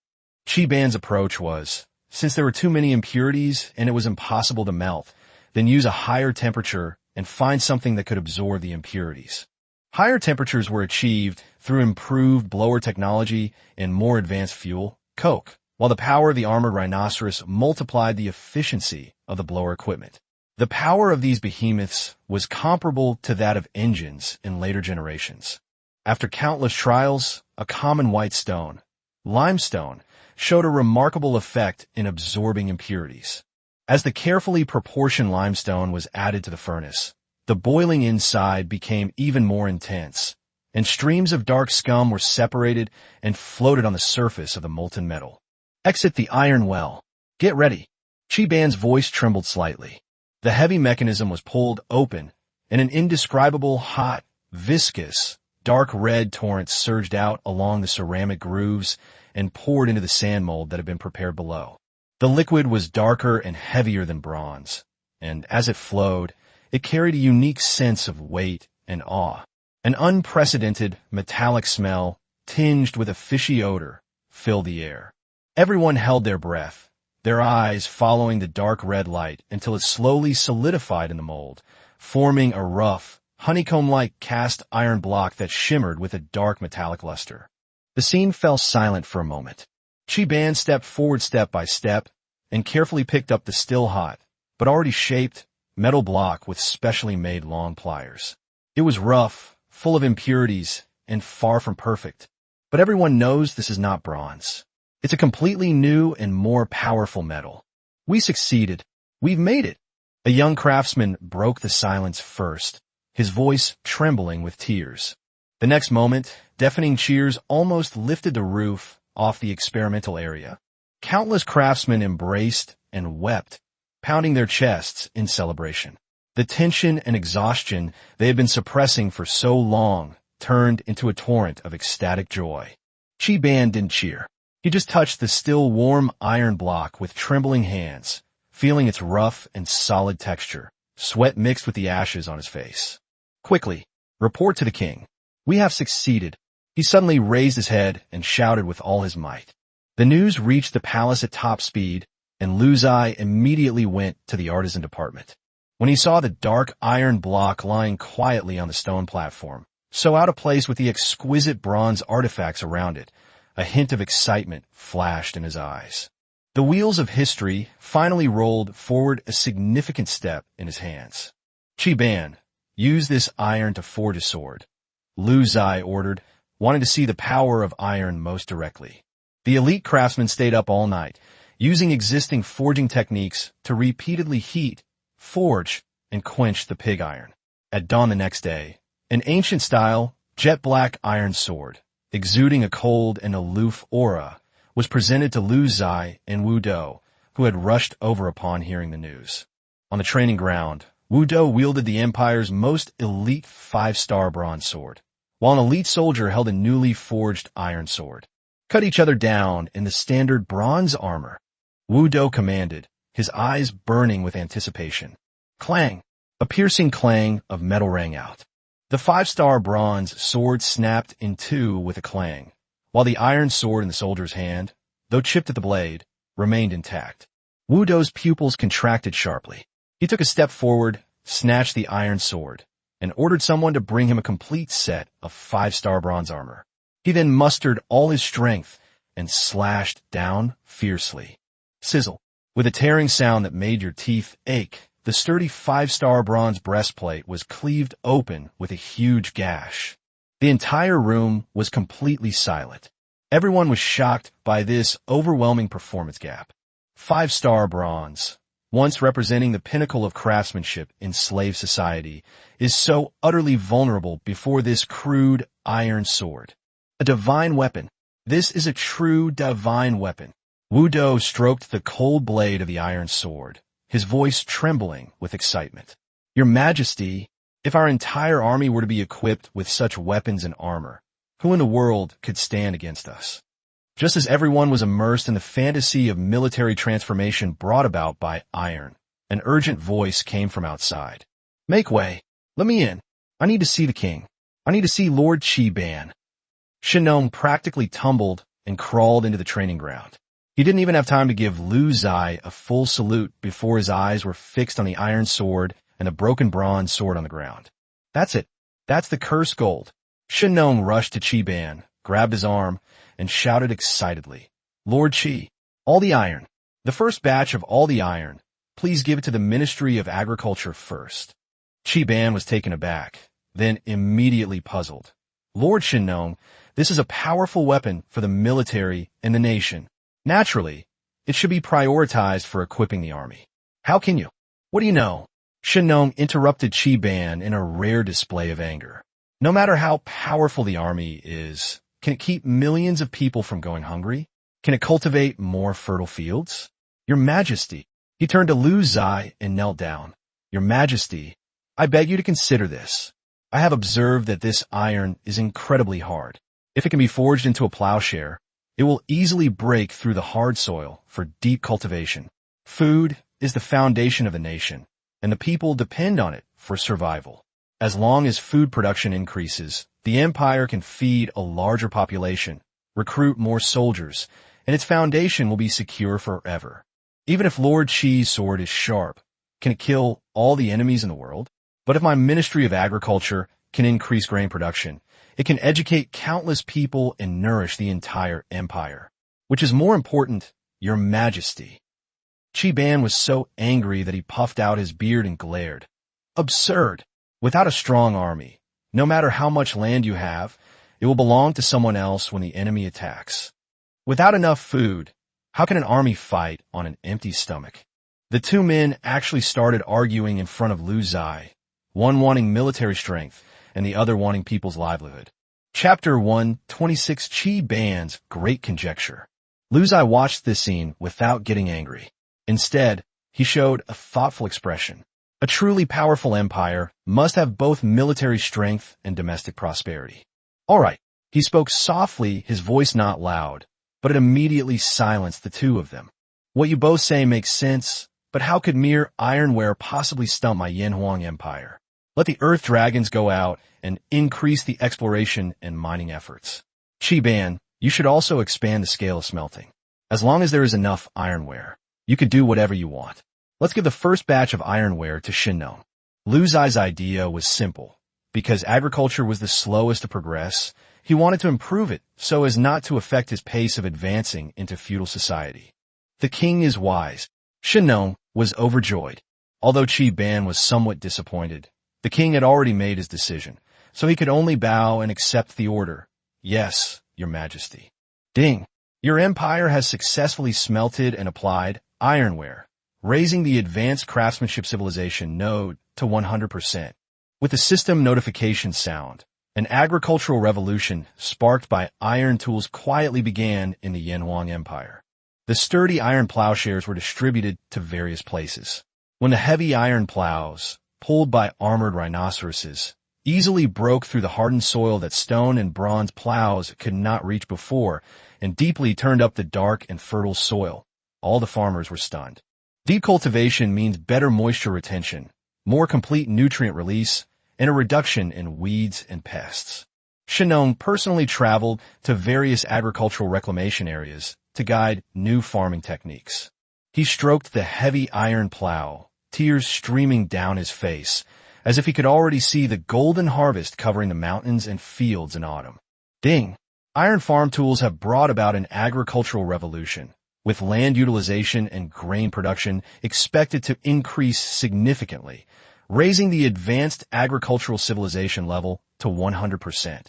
Qi Ban's approach was, since there were too many impurities and it was impossible to melt, then use a higher temperature and find something that could absorb the impurities. Higher temperatures were achieved through improved blower technology and more advanced fuel, coke, while the power of the armored rhinoceros multiplied the efficiency of the blower equipment. The power of these behemoths was comparable to that of engines in later generations. After countless trials, a common white stone, limestone, showed a remarkable effect in absorbing impurities. As the carefully proportioned limestone was added to the furnace, the boiling inside became even more intense, and streams of dark scum were separated and floated on the surface of the molten metal. Exit the iron well. Get ready. Qi Ban's voice trembled slightly. The heavy mechanism was pulled open, and an indescribable, hot, viscous, dark red torrent surged out along the ceramic grooves and poured into the sand mold that had been prepared below. The liquid was darker and heavier than bronze, and as it flowed, it carried a unique sense of weight and awe. An unprecedented, metallic smell, tinged with a fishy odor, filled the air. Everyone held their breath, their eyes following the dark red light until it slowly solidified in the mold, forming a rough, honeycomb-like cast iron block that shimmered with a dark metallic luster. The scene fell silent for a moment. Chi-Ban stepped forward step by step and carefully picked up the still hot, but already shaped, metal block with specially made long pliers. It was rough, full of impurities, and far from perfect. But everyone knows this is not bronze. It's a completely new and more powerful metal. We succeeded. We've made it. A young craftsman broke the silence first, his voice trembling with tears. The next moment, deafening cheers almost lifted the roof off the experimental area. Countless craftsmen embraced and wept, pounding their chests in celebration. The tension and exhaustion they had been suppressing for so long turned into a torrent of ecstatic joy. Chi-Ban didn't cheer. He just touched the still warm iron block with trembling hands, feeling its rough and solid texture, sweat mixed with the ashes on his face. Quickly, report to the king. We have succeeded. He suddenly raised his head and shouted with all his might. The news reached the palace at top speed, and Ziye immediately went to the artisan department. When he saw the dark iron block lying quietly on the stone platform, so out of place with the exquisite bronze artifacts around it, a hint of excitement flashed in his eyes. The wheels of history finally rolled forward a significant step in his hands. Chi-Ban, use this iron to forge a sword, Ziye ordered, wanting to see the power of iron most directly. The elite craftsman stayed up all night, using existing forging techniques to repeatedly heat, forge, and quench the pig iron. At dawn the next day, an ancient-style, jet-black iron sword, exuding a cold and aloof aura, was presented to Ziye and Wu Do, who had rushed over upon hearing the news. On the training ground, Wu Do wielded the Empire's most elite 5-star bronze sword, while an elite soldier held a newly forged iron sword. Cut each other down in the standard bronze armor. Wu Do commanded, his eyes burning with anticipation. Clang! A piercing clang of metal rang out. The 5-star bronze sword snapped in two with a clang, while the iron sword in the soldier's hand, though chipped at the blade, remained intact. Wu Do's pupils contracted sharply. He took a step forward, snatched the iron sword, and ordered someone to bring him a complete set of 5-star bronze armor. He then mustered all his strength and slashed down fiercely. Sizzle. With a tearing sound that made your teeth ache, the sturdy 5-star bronze breastplate was cleaved open with a huge gash. The entire room was completely silent. Everyone was shocked by this overwhelming performance gap. 5-star bronze, once representing the pinnacle of craftsmanship in slave society, is so utterly vulnerable before this crude iron sword. A divine weapon. This is a true divine weapon. Wu Do stroked the cold blade of the iron sword, his voice trembling with excitement. Your Majesty, if our entire army were to be equipped with such weapons and armor, who in the world could stand against us? Just as everyone was immersed in the fantasy of military transformation brought about by iron, an urgent voice came from outside. Make way. Let me in. I need to see the king. I need to see Lord Chi-Ban. Shinnong practically tumbled and crawled into the training ground. He didn't even have time to give Ziye a full salute before his eyes were fixed on the iron sword and the broken bronze sword on the ground. That's it. That's the cursed gold. Shinnong rushed to Chi-Ban, grabbed his arm, and shouted excitedly, Lord Chi, all the iron. The first batch of all the iron. Please give it to the Ministry of Agriculture first. Chi-Ban was taken aback, then immediately puzzled. Lord Shinnong, this is a powerful weapon for the military and the nation. Naturally, it should be prioritized for equipping the army. How can you? What do you know? Shinnong interrupted Chi-Ban in a rare display of anger. No matter how powerful the army is, can it keep millions of people from going hungry? Can it cultivate more fertile fields? Your Majesty. He turned to Ziye and knelt down. Your Majesty, I beg you to consider this. I have observed that this iron is incredibly hard. If it can be forged into a plowshare, it will easily break through the hard soil for deep cultivation. Food is the foundation of a nation, and the people depend on it for survival. As long as food production increases, the empire can feed a larger population, recruit more soldiers, and its foundation will be secure forever. Even if Lord Qi's sword is sharp, can it kill all the enemies in the world? But if my Ministry of Agriculture can increase grain production, it can educate countless people and nourish the entire empire. Which is more important, Your Majesty? Qi Ban was so angry that he puffed out his beard and glared. Absurd! Without a strong army, no matter how much land you have, it will belong to someone else when the enemy attacks. Without enough food, how can an army fight on an empty stomach? The two men actually started arguing in front of Lu Ziye, one wanting military strength and the other wanting people's livelihood. Chapter 126 Qi Ban's Great Conjecture. Lu Ziye watched this scene without getting angry. Instead, he showed a thoughtful expression. A truly powerful empire must have both military strength and domestic prosperity. All right, he spoke softly, his voice not loud, but it immediately silenced the two of them. What you both say makes sense, but how could mere ironware possibly stump my Yanhuang empire? Let the earth dragons go out and increase the exploration and mining efforts. Qi Ban, you should also expand the scale of smelting. As long as there is enough ironware, you could do whatever you want. Let's give the first batch of ironware to Shinnong. Lu Ziye's idea was simple. Because agriculture was the slowest to progress, he wanted to improve it so as not to affect his pace of advancing into feudal society. The king is wise. Shinnong was overjoyed. Although Qi Ban was somewhat disappointed, the king had already made his decision, so he could only bow and accept the order. Yes, Your Majesty. Ding! Your empire has successfully smelted and applied ironware, raising the advanced craftsmanship civilization node to 100%. With the system notification sound, an agricultural revolution sparked by iron tools quietly began in the Yanhuang Empire. The sturdy iron plowshares were distributed to various places. When the heavy iron plows, pulled by armored rhinoceroses, easily broke through the hardened soil that stone and bronze plows could not reach before, and deeply turned up the dark and fertile soil, all the farmers were stunned. Deep cultivation means better moisture retention, more complete nutrient release, and a reduction in weeds and pests. Shinnong personally traveled to various agricultural reclamation areas to guide new farming techniques. He stroked the heavy iron plow, tears streaming down his face, as if he could already see the golden harvest covering the mountains and fields in autumn. Ding! Iron farm tools have brought about an agricultural revolution, with land utilization and grain production expected to increase significantly, raising the advanced agricultural civilization level to 100%.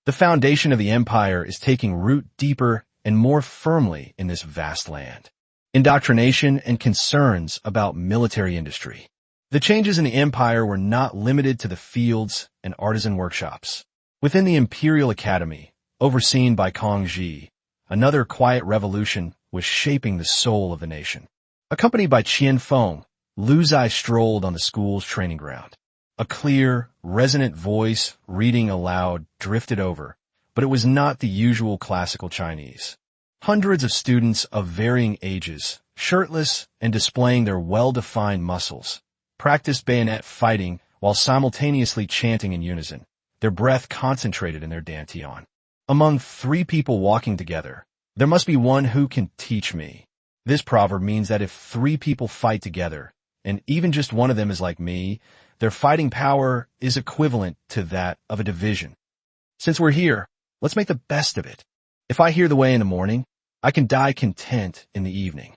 The foundation of the empire is taking root deeper and more firmly in this vast land. Indoctrination and concerns about military industry. The changes in the empire were not limited to the fields and artisan workshops. Within the Imperial Academy, overseen by Kong Ji, another quiet revolution was shaping the soul of the nation. Accompanied by Qian Feng, Lu Ziye strolled on the school's training ground. A clear, resonant voice reading aloud drifted over, but it was not the usual classical Chinese. Hundreds of students of varying ages, shirtless and displaying their well-defined muscles, practiced bayonet fighting while simultaneously chanting in unison, their breath concentrated in their dantian. Among three people walking together, there must be one who can teach me. This proverb means that if three people fight together, and even just one of them is like me, their fighting power is equivalent to that of a division. Since we're here, let's make the best of it. If I hear the way in the morning, I can die content in the evening.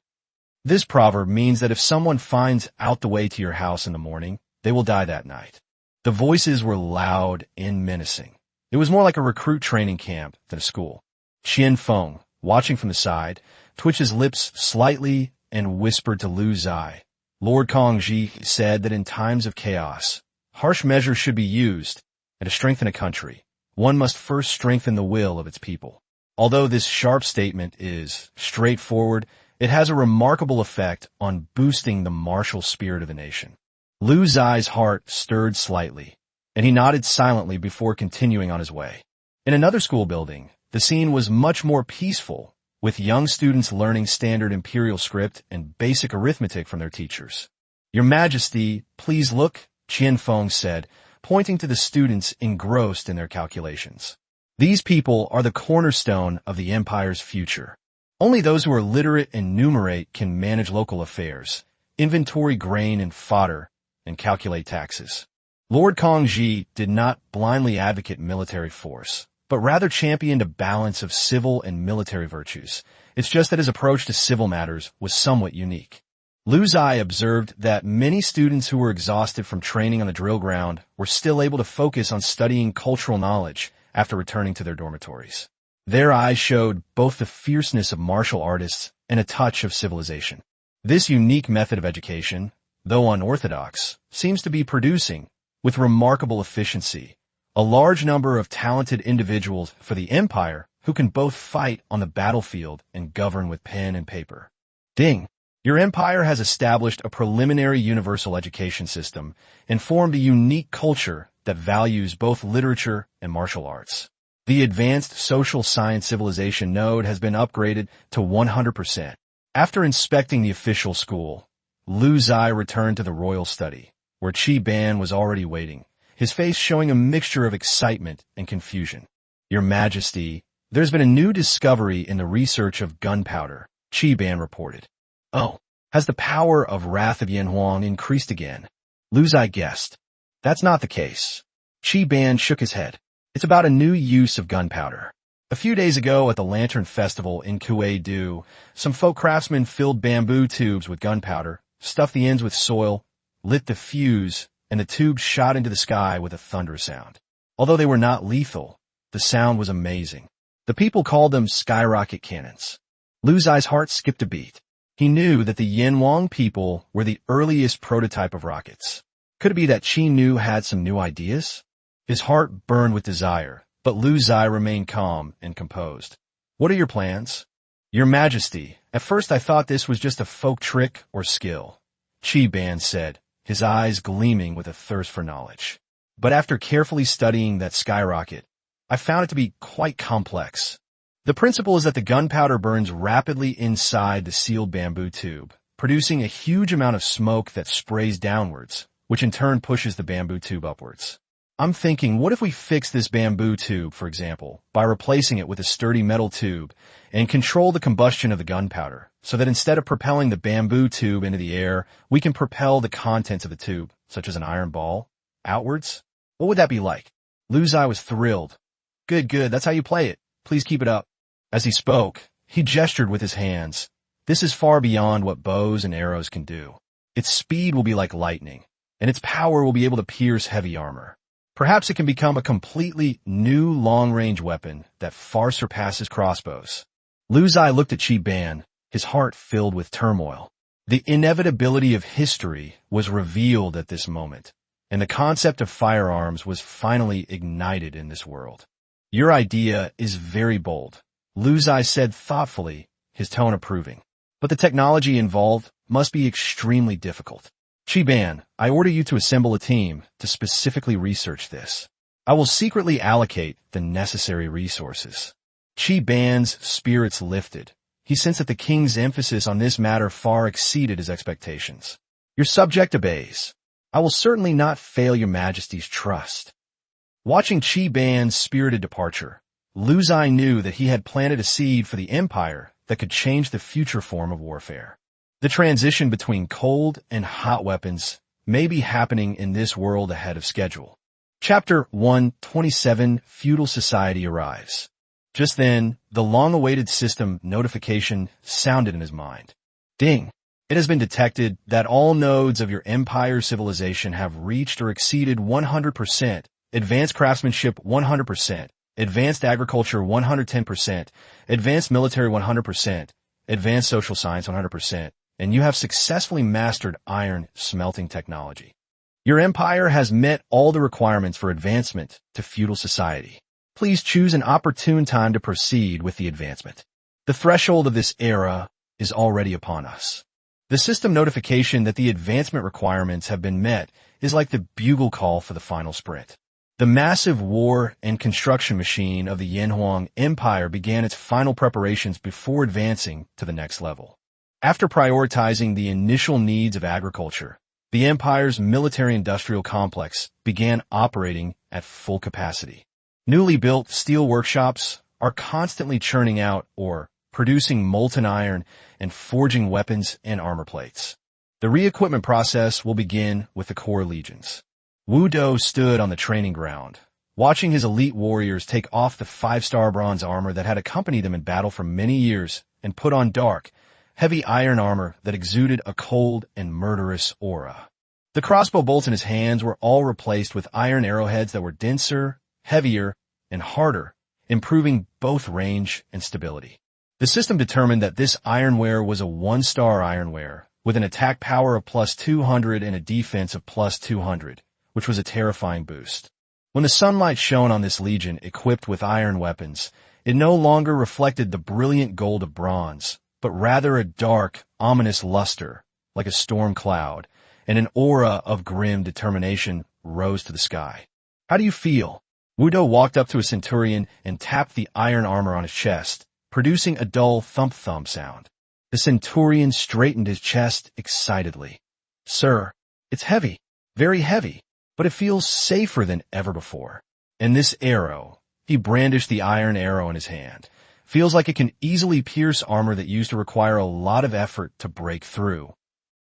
This proverb means that if someone finds out the way to your house in the morning, they will die that night. The voices were loud and menacing. It was more like a recruit training camp than a school. Qian Feng, watching from the side, twitched his lips slightly and whispered to Lu Ziye. Lord Kongji said that in times of chaos, harsh measures should be used, and to strengthen a country, one must first strengthen the will of its people. Although this sharp statement is straightforward, it has a remarkable effect on boosting the martial spirit of the nation. Lu Ziye's heart stirred slightly, and he nodded silently before continuing on his way. In another school building, the scene was much more peaceful, with young students learning standard imperial script and basic arithmetic from their teachers. "Your Majesty, please look," Qian Feng said, pointing to the students engrossed in their calculations. "These people are the cornerstone of the empire's future. Only those who are literate and numerate can manage local affairs, inventory grain and fodder, and calculate taxes." Lord Kongji did not blindly advocate military force, but rather championed a balance of civil and military virtues. It's just that his approach to civil matters was somewhat unique. Lu Ziye observed that many students who were exhausted from training on the drill ground were still able to focus on studying cultural knowledge after returning to their dormitories. Their eyes showed both the fierceness of martial artists and a touch of civilization. This unique method of education, though unorthodox, seems to be producing, with remarkable efficiency, a large number of talented individuals for the empire who can both fight on the battlefield and govern with pen and paper. Ding! Your empire has established a preliminary universal education system and formed a unique culture that values both literature and martial arts. The Advanced Social Science Civilization node has been upgraded to 100%. After inspecting the official school, Lu Ziye returned to the royal study, where Qi Ban was already waiting, his face showing a mixture of excitement and confusion. "Your Majesty, there's been a new discovery in the research of gunpowder," Qi Ban reported. "Oh, has the power of Wrath of Yanhuang increased again?" Lu Ziye guessed. "That's not the case." Qi Ban shook his head. "It's about a new use of gunpowder. A few days ago at the Lantern Festival in Kuei-du, some folk craftsmen filled bamboo tubes with gunpowder, stuffed the ends with soil, lit the fuse, and the tubes shot into the sky with a thunderous sound. Although they were not lethal, the sound was amazing. The people called them skyrocket cannons." Lu Ziye's heart skipped a beat. He knew that the Yanhuang people were the earliest prototype of rockets. Could it be that Qi Nu had some new ideas? His heart burned with desire, but Lu Ziye remained calm and composed. "What are your plans?" "Your Majesty, at first I thought this was just a folk trick or skill," Qi Ban said, his eyes gleaming with a thirst for knowledge. "But after carefully studying that skyrocket, I found it to be quite complex. The principle is that the gunpowder burns rapidly inside the sealed bamboo tube, producing a huge amount of smoke that sprays downwards, which in turn pushes the bamboo tube upwards. I'm thinking, what if we fix this bamboo tube, for example, by replacing it with a sturdy metal tube and control the combustion of the gunpowder, so that instead of propelling the bamboo tube into the air, we can propel the contents of the tube, such as an iron ball, outwards? What would that be like?" Lu Ziye was thrilled. Good, that's how you play it. Please keep it up." As he spoke, he gestured with his hands. "This is far beyond what bows and arrows can do. Its speed will be like lightning, and its power will be able to pierce heavy armor. Perhaps it can become a completely new long-range weapon that far surpasses crossbows." Lu Ziye looked at Qi Ban, his heart filled with turmoil. The inevitability of history was revealed at this moment, and the concept of firearms was finally ignited in this world. "Your idea is very bold," Lu Ziye said thoughtfully, his tone approving. "But the technology involved must be extremely difficult. Qi Ban, I order you to assemble a team to specifically research this. I will secretly allocate the necessary resources." Qi Ban's spirits lifted. He sensed that the king's emphasis on this matter far exceeded his expectations. "Your subject obeys. I will certainly not fail your Majesty's trust." Watching Qi Ban's spirited departure, Lu Ziye knew that he had planted a seed for the empire that could change the future form of warfare. The transition between cold and hot weapons may be happening in this world ahead of schedule. Chapter 127, Feudal Society arrives. Just then, the long-awaited system notification sounded in his mind. Ding! It has been detected that all nodes of your empire's civilization have reached or exceeded 100%, advanced craftsmanship 100%, advanced agriculture 110%, advanced military 100%, advanced social science 100%, and you have successfully mastered iron smelting technology. Your empire has met all the requirements for advancement to feudal society. Please choose an opportune time to proceed with the advancement. The threshold of this era is already upon us. The system notification that the advancement requirements have been met is like the bugle call for the final sprint. The massive war and construction machine of the Yanhuang Empire began its final preparations before advancing to the next level. After prioritizing the initial needs of agriculture, the empire's military-industrial complex began operating at full capacity. Newly built steel workshops are constantly churning out or producing molten iron and forging weapons and armor plates. The re-equipment process will begin with the core legions. Wu Do stood on the training ground, watching his elite warriors take off the 5-star bronze armor that had accompanied them in battle for many years and put on dark, heavy iron armor that exuded a cold and murderous aura. The crossbow bolts in his hands were all replaced with iron arrowheads that were denser, heavier, and harder, improving both range and stability. The system determined that this ironware was a 1-star ironware, with an attack power of plus 200 and a defense of plus 200, which was a terrifying boost. When the sunlight shone on this legion equipped with iron weapons, it no longer reflected the brilliant gold of bronze, but rather a dark, ominous luster, like a storm cloud, and an aura of grim determination rose to the sky. "How do you feel?" Wu Do walked up to a centurion and tapped the iron armor on his chest, producing a dull thump-thump sound. The centurion straightened his chest excitedly. "Sir, it's heavy, very heavy, but it feels safer than ever before. And this arrow," he brandished the iron arrow in his hand, "feels like it can easily pierce armor that used to require a lot of effort to break through."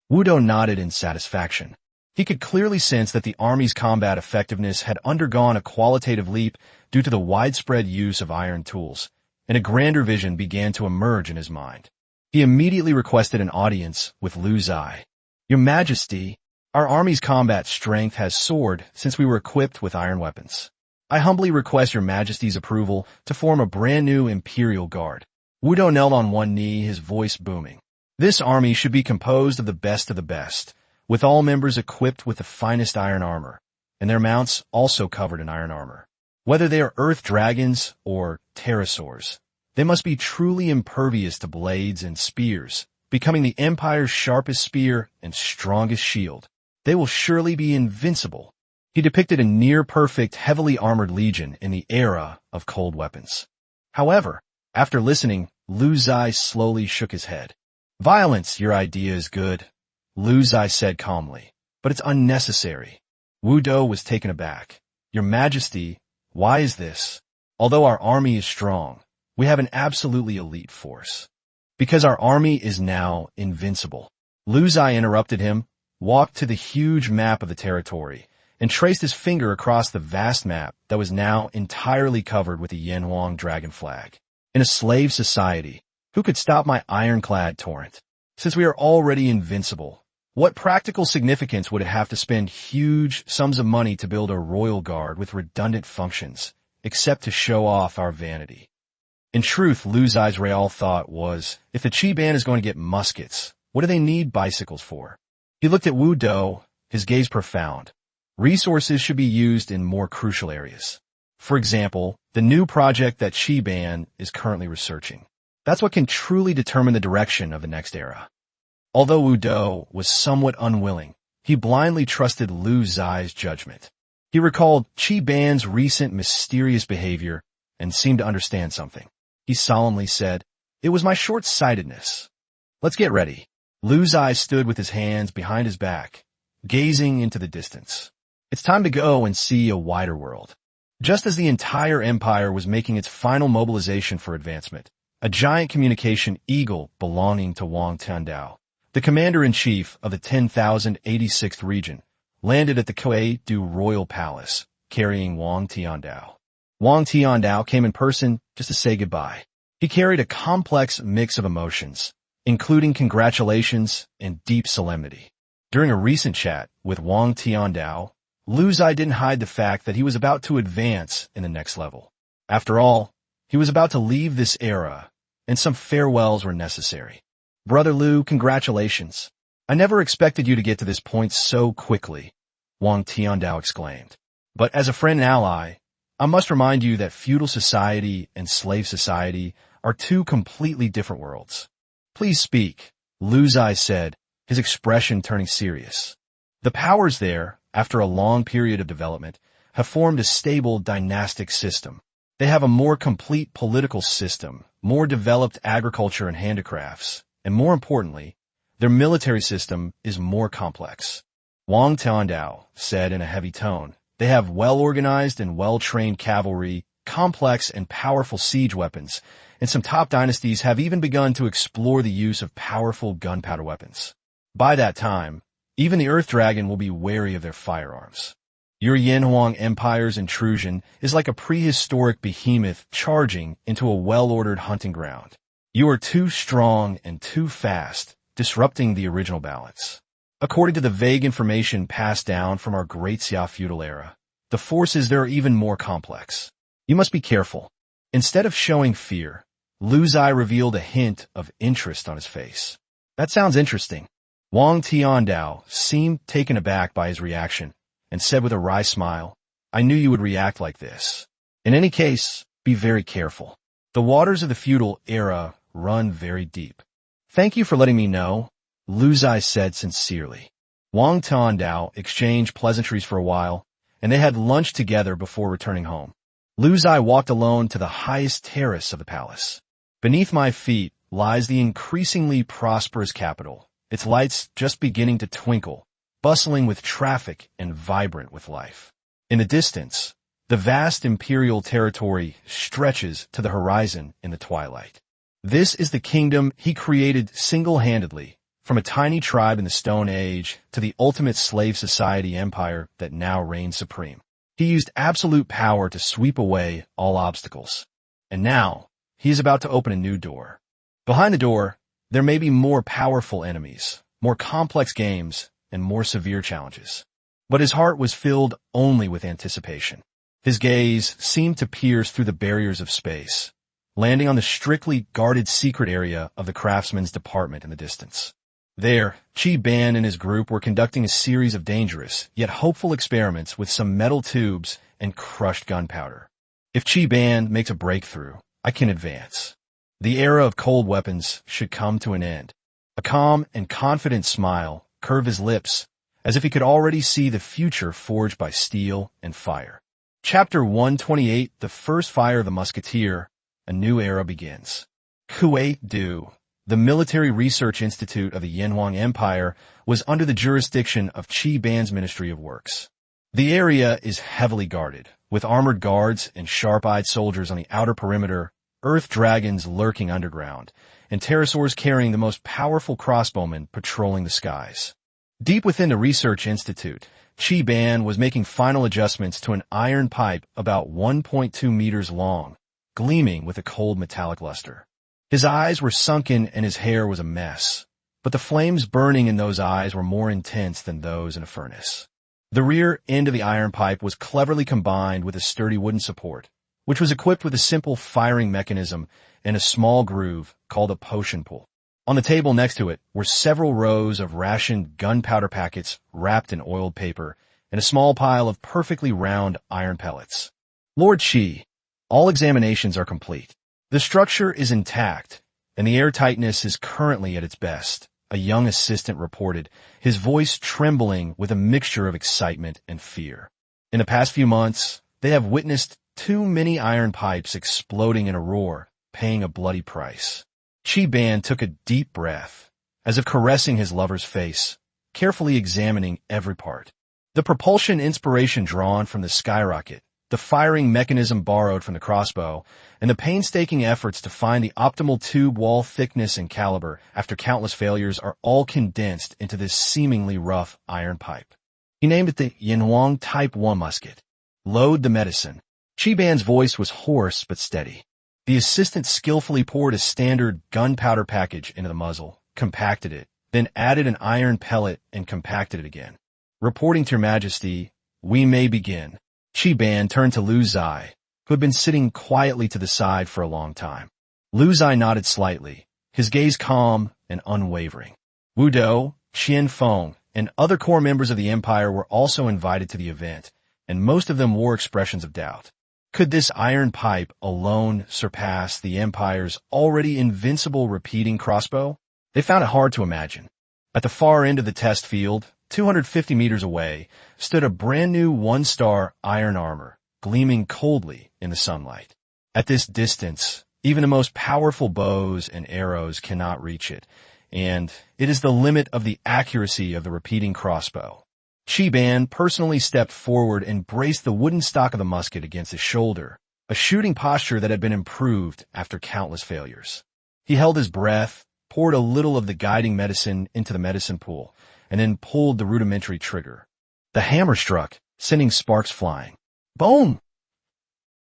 Wu Do nodded in satisfaction. He could clearly sense that the army's combat effectiveness had undergone a qualitative leap due to the widespread use of iron tools, and a grander vision began to emerge in his mind. He immediately requested an audience with Lu Ziye. "Your Majesty, our army's combat strength has soared since we were equipped with iron weapons. I humbly request your Majesty's approval to form a brand new Imperial Guard." Wu Do knelt on one knee, his voice booming. "This army should be composed of the best, with all members equipped with the finest iron armor, and their mounts also covered in iron armor. Whether they are earth dragons or pterosaurs, they must be truly impervious to blades and spears, becoming the Empire's sharpest spear and strongest shield. They will surely be invincible." He depicted a near-perfect, heavily armored legion in the era of cold weapons. However, after listening, Lu Ziye slowly shook his head. "Violence, your idea is good," Lu Ziye said calmly, "but it's unnecessary." Wu Do was taken aback. "Your Majesty, why is this? Although our army is strong, we have an absolutely elite force." "Because our army is now invincible." Lu Ziye interrupted him, walked to the huge map of the territory, and traced his finger across the vast map that was now entirely covered with the Yanhuang dragon flag. "In a slave society, who could stop my ironclad torrent? Since we are already invincible, what practical significance would it have to spend huge sums of money to build a royal guard with redundant functions, except to show off our vanity?" In truth, Lu Ziye's real thought was, if the Qi band is going to get muskets, what do they need bicycles for? He looked at Wu Do, his gaze profound. Resources should be used in more crucial areas. For example, the new project that Qi band is currently researching. That's what can truly determine the direction of the next era. Although Wu Do was somewhat unwilling, he blindly trusted Lu Ziye's judgment. He recalled Qi band's recent mysterious behavior and seemed to understand something. He solemnly said, "It was my short-sightedness. Let's get ready." Lu Ziye stood with his hands behind his back, gazing into the distance. It's time to go and see a wider world. Just as the entire empire was making its final mobilization for advancement, a giant communication eagle belonging to Wang Tiandao, the commander-in-chief of the 10,086th region, landed at the Kuei-Du Royal Palace, carrying Wang Tiandao. Wang Tiandao came in person just to say goodbye. He carried a complex mix of emotions, including congratulations and deep solemnity. During a recent chat with Wang Tiandao, Lu Ziye didn't hide the fact that he was about to advance in the next level. After all, he was about to leave this era, and some farewells were necessary. "Brother Lu, congratulations. I never expected you to get to this point so quickly," Wang Tiandao exclaimed. "But as a friend and ally, I must remind you that feudal society and slave society are two completely different worlds." "Please speak," Lu Ziye said, his expression turning serious. The powers there, after a long period of development, have formed a stable dynastic system. They have a more complete political system, more developed agriculture and handicrafts, and more importantly, their military system is more complex. Wang Tiandao said in a heavy tone, they have well-organized and well-trained cavalry, complex and powerful siege weapons, and some top dynasties have even begun to explore the use of powerful gunpowder weapons. By that time, even the Earth Dragon will be wary of their firearms. Your Yanhuang Empire's intrusion is like a prehistoric behemoth charging into a well-ordered hunting ground. You are too strong and too fast, disrupting the original balance. According to the vague information passed down from our Great Xia feudal era, the forces there are even more complex. You must be careful. Instead of showing fear, Lu Ziye revealed a hint of interest on his face. That sounds interesting. Wang Tiandao seemed taken aback by his reaction and said with a wry smile, I knew you would react like this. In any case, be very careful. The waters of the feudal era run very deep. Thank you for letting me know, Lu Ziye said sincerely. Wang Tiandao exchanged pleasantries for a while, and they had lunch together before returning home. Lu Ziye walked alone to the highest terrace of the palace. Beneath my feet lies the increasingly prosperous capital, its lights just beginning to twinkle, bustling with traffic and vibrant with life. In the distance, the vast imperial territory stretches to the horizon in the twilight. This is the kingdom he created single-handedly, from a tiny tribe in the Stone Age to the ultimate slave society empire that now reigns supreme. He used absolute power to sweep away all obstacles. And now, he is about to open a new door. Behind the door, there may be more powerful enemies, more complex games, and more severe challenges. But his heart was filled only with anticipation. His gaze seemed to pierce through the barriers of space, landing on the strictly guarded secret area of the craftsman's department in the distance. There, Qi Ban and his group were conducting a series of dangerous, yet hopeful experiments with some metal tubes and crushed gunpowder. If Qi Ban makes a breakthrough, I can advance. The era of cold weapons should come to an end. A calm and confident smile curved his lips, as if he could already see the future forged by steel and fire. Chapter 128, The First Fire of the Musketeer, a new era begins. Kuwait-Du, the Military Research Institute of the Yanhuang Empire, was under the jurisdiction of Qi Ban's Ministry of Works. The area is heavily guarded, with armored guards and sharp-eyed soldiers on the outer perimeter, earth dragons lurking underground, and pterosaurs carrying the most powerful crossbowmen patrolling the skies. Deep within the Research Institute, Qi Ban was making final adjustments to an iron pipe about 1.2 meters long, gleaming with a cold metallic luster. His eyes were sunken and his hair was a mess, but the flames burning in those eyes were more intense than those in a furnace. The rear end of the iron pipe was cleverly combined with a sturdy wooden support, which was equipped with a simple firing mechanism and a small groove called a potion pull. On the table next to it were several rows of rationed gunpowder packets wrapped in oiled paper and a small pile of perfectly round iron pellets. Lord Qi, all examinations are complete. The structure is intact, and the airtightness is currently at its best, a young assistant reported, his voice trembling with a mixture of excitement and fear. In the past few months, they have witnessed too many iron pipes exploding in a roar, paying a bloody price. Qi Ban took a deep breath, as if caressing his lover's face, carefully examining every part. The propulsion inspiration drawn from the skyrocket, the firing mechanism borrowed from the crossbow, and the painstaking efforts to find the optimal tube wall thickness and caliber after countless failures are all condensed into this seemingly rough iron pipe. He named it the Yanhuang Type 1 musket. Load the medicine. Qi Ban's voice was hoarse but steady. The assistant skillfully poured a standard gunpowder package into the muzzle, compacted it, then added an iron pellet and compacted it again. Reporting to Your Majesty, we may begin. Qi Ban turned to Lu Ziye, who had been sitting quietly to the side for a long time. Lu Ziye nodded slightly, his gaze calm and unwavering. Wu Dou, Qian Feng, and other core members of the empire were also invited to the event, and most of them wore expressions of doubt. Could this iron pipe alone surpass the empire's already invincible repeating crossbow? They found it hard to imagine. At the far end of the test field, 250 meters away, stood a brand-new one-star iron armor, gleaming coldly in the sunlight. At this distance, even the most powerful bows and arrows cannot reach it, and it is the limit of the accuracy of the repeating crossbow. Chi-Ban personally stepped forward and braced the wooden stock of the musket against his shoulder, a shooting posture that had been improved after countless failures. He held his breath, poured a little of the guiding medicine into the medicine pool, and then pulled the rudimentary trigger. The hammer struck, sending sparks flying. Boom!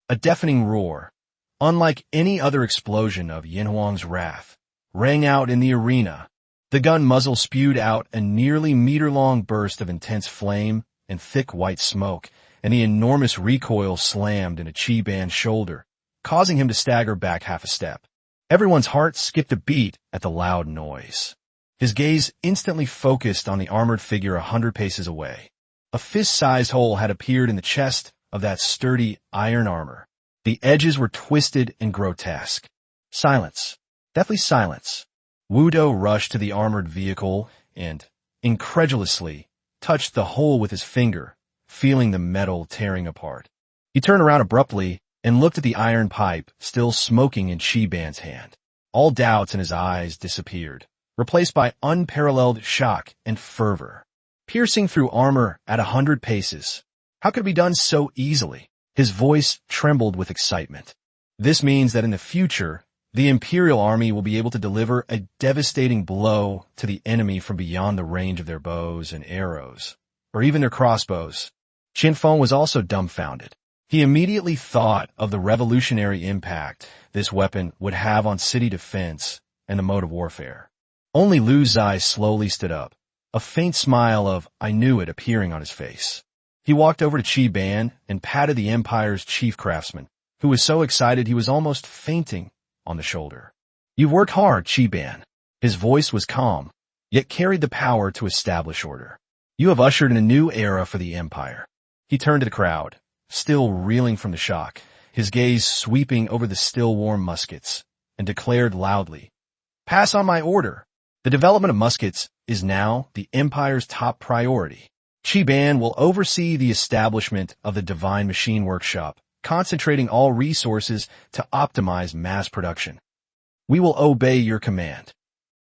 A deafening roar, unlike any other explosion of Yin Huang's wrath, rang out in the arena. The gun muzzle spewed out a nearly meter-long burst of intense flame and thick white smoke, and the enormous recoil slammed into Chi-Ban's shoulder, causing him to stagger back half a step. Everyone's heart skipped a beat at the loud noise. His gaze instantly focused on the armored figure 100 paces away. A fist-sized hole had appeared in the chest of that sturdy iron armor. The edges were twisted and grotesque. Silence. Deathly silence. Wudo rushed to the armored vehicle and, incredulously, touched the hole with his finger, feeling the metal tearing apart. He turned around abruptly and looked at the iron pipe still smoking in Chi-Ban's hand. All doubts in his eyes disappeared, replaced by unparalleled shock and fervor. Piercing through armor at 100 paces. How could it be done so easily? His voice trembled with excitement. This means that in the future, the Imperial Army will be able to deliver a devastating blow to the enemy from beyond the range of their bows and arrows, or even their crossbows. Qinfeng was also dumbfounded. He immediately thought of the revolutionary impact this weapon would have on city defense and the mode of warfare. Only Lu Ziye slowly stood up, a faint smile of "I knew it" appearing on his face. He walked over to Chi-Ban and patted the Empire's chief craftsman, who was so excited he was almost fainting, on the shoulder. "You've worked hard, Chi-Ban." His voice was calm, yet carried the power to establish order. "You have ushered in a new era for the Empire." He turned to the crowd, still reeling from the shock, his gaze sweeping over the still warm muskets, and declared loudly, "Pass on my order. The development of muskets is now the Empire's top priority. Chi-Ban will oversee the establishment of the Divine Machine Workshop, concentrating all resources to optimize mass production. We will obey your command."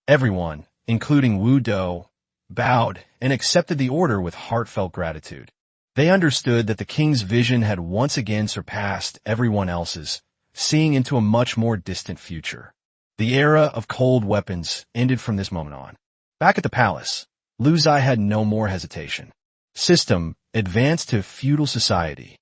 Everyone, including Wu Do, bowed and accepted the order with heartfelt gratitude. They understood that the king's vision had once again surpassed everyone else's, seeing into a much more distant future. The era of cold weapons ended from this moment on. Back at the palace, Lu Ziye had no more hesitation. System advanced to feudal society.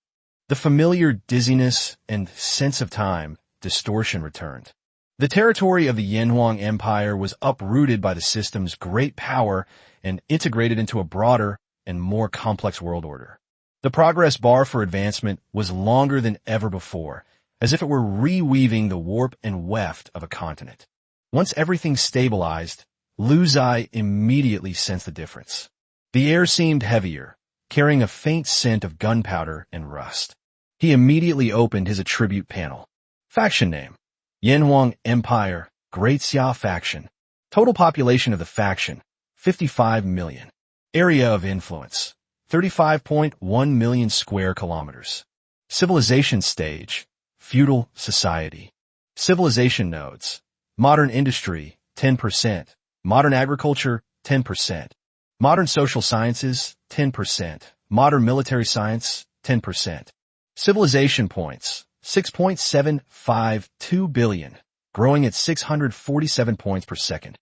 The familiar dizziness and sense of time distortion returned. The territory of the Yanhuang Empire was uprooted by the system's great power and integrated into a broader and more complex world order. The progress bar for advancement was longer than ever before, as if it were reweaving the warp and weft of a continent. Once everything stabilized, Lu Ziye immediately sensed the difference. The air seemed heavier, carrying a faint scent of gunpowder and rust. He immediately opened his attribute panel. Faction name: Yanhuang Empire, Great Xia Faction. Total population of the faction: 55 million. Area of influence: 35.1 million square kilometers. Civilization stage: feudal society. Civilization nodes: modern industry, 10%. Modern agriculture, 10%. Modern social sciences, 10%. Modern military science, 10%. Civilization points: 6.752 billion, growing at 647 points per second.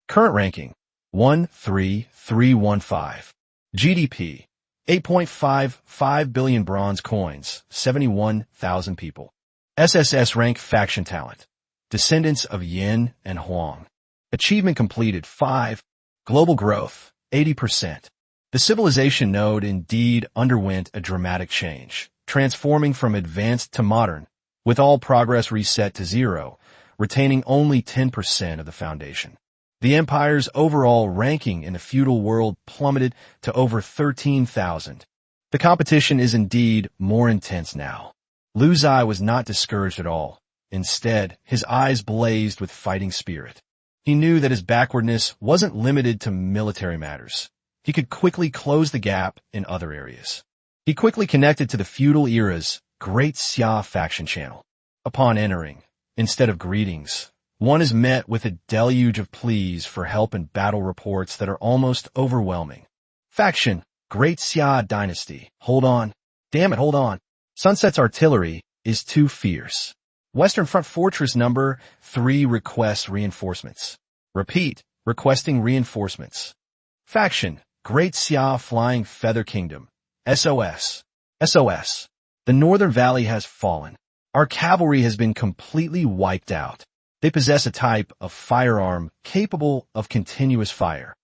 Current ranking: 13315. GDP: 8.55 billion bronze coins, 71,000 people. SSS-Rank faction talent: descendants of Yin and Huang. Achievement completed 5. Global growth: 80%. The civilization node indeed underwent a dramatic change, transforming from advanced to modern, with all progress reset to 0, retaining only 10% of the foundation. The Empire's overall ranking in the feudal world plummeted to over 13,000. The competition is indeed more intense now. Lu Ziye was not discouraged at all. Instead, his eyes blazed with fighting spirit. He knew that his backwardness wasn't limited to military matters. He could quickly close the gap in other areas. He quickly connected to the feudal era's Great Xia faction channel. Upon entering, instead of greetings, one is met with a deluge of pleas for help and battle reports that are almost overwhelming. Faction, Great Xia Dynasty. Hold on. Damn it, hold on. Sunset's artillery is too fierce. Western Front Fortress number 3 requests reinforcements. Repeat, requesting reinforcements. Faction, Great Xia Flying Feather Kingdom. SOS. SOS. The Northern Valley has fallen. Our cavalry has been completely wiped out. They possess a type of firearm capable of continuous fire.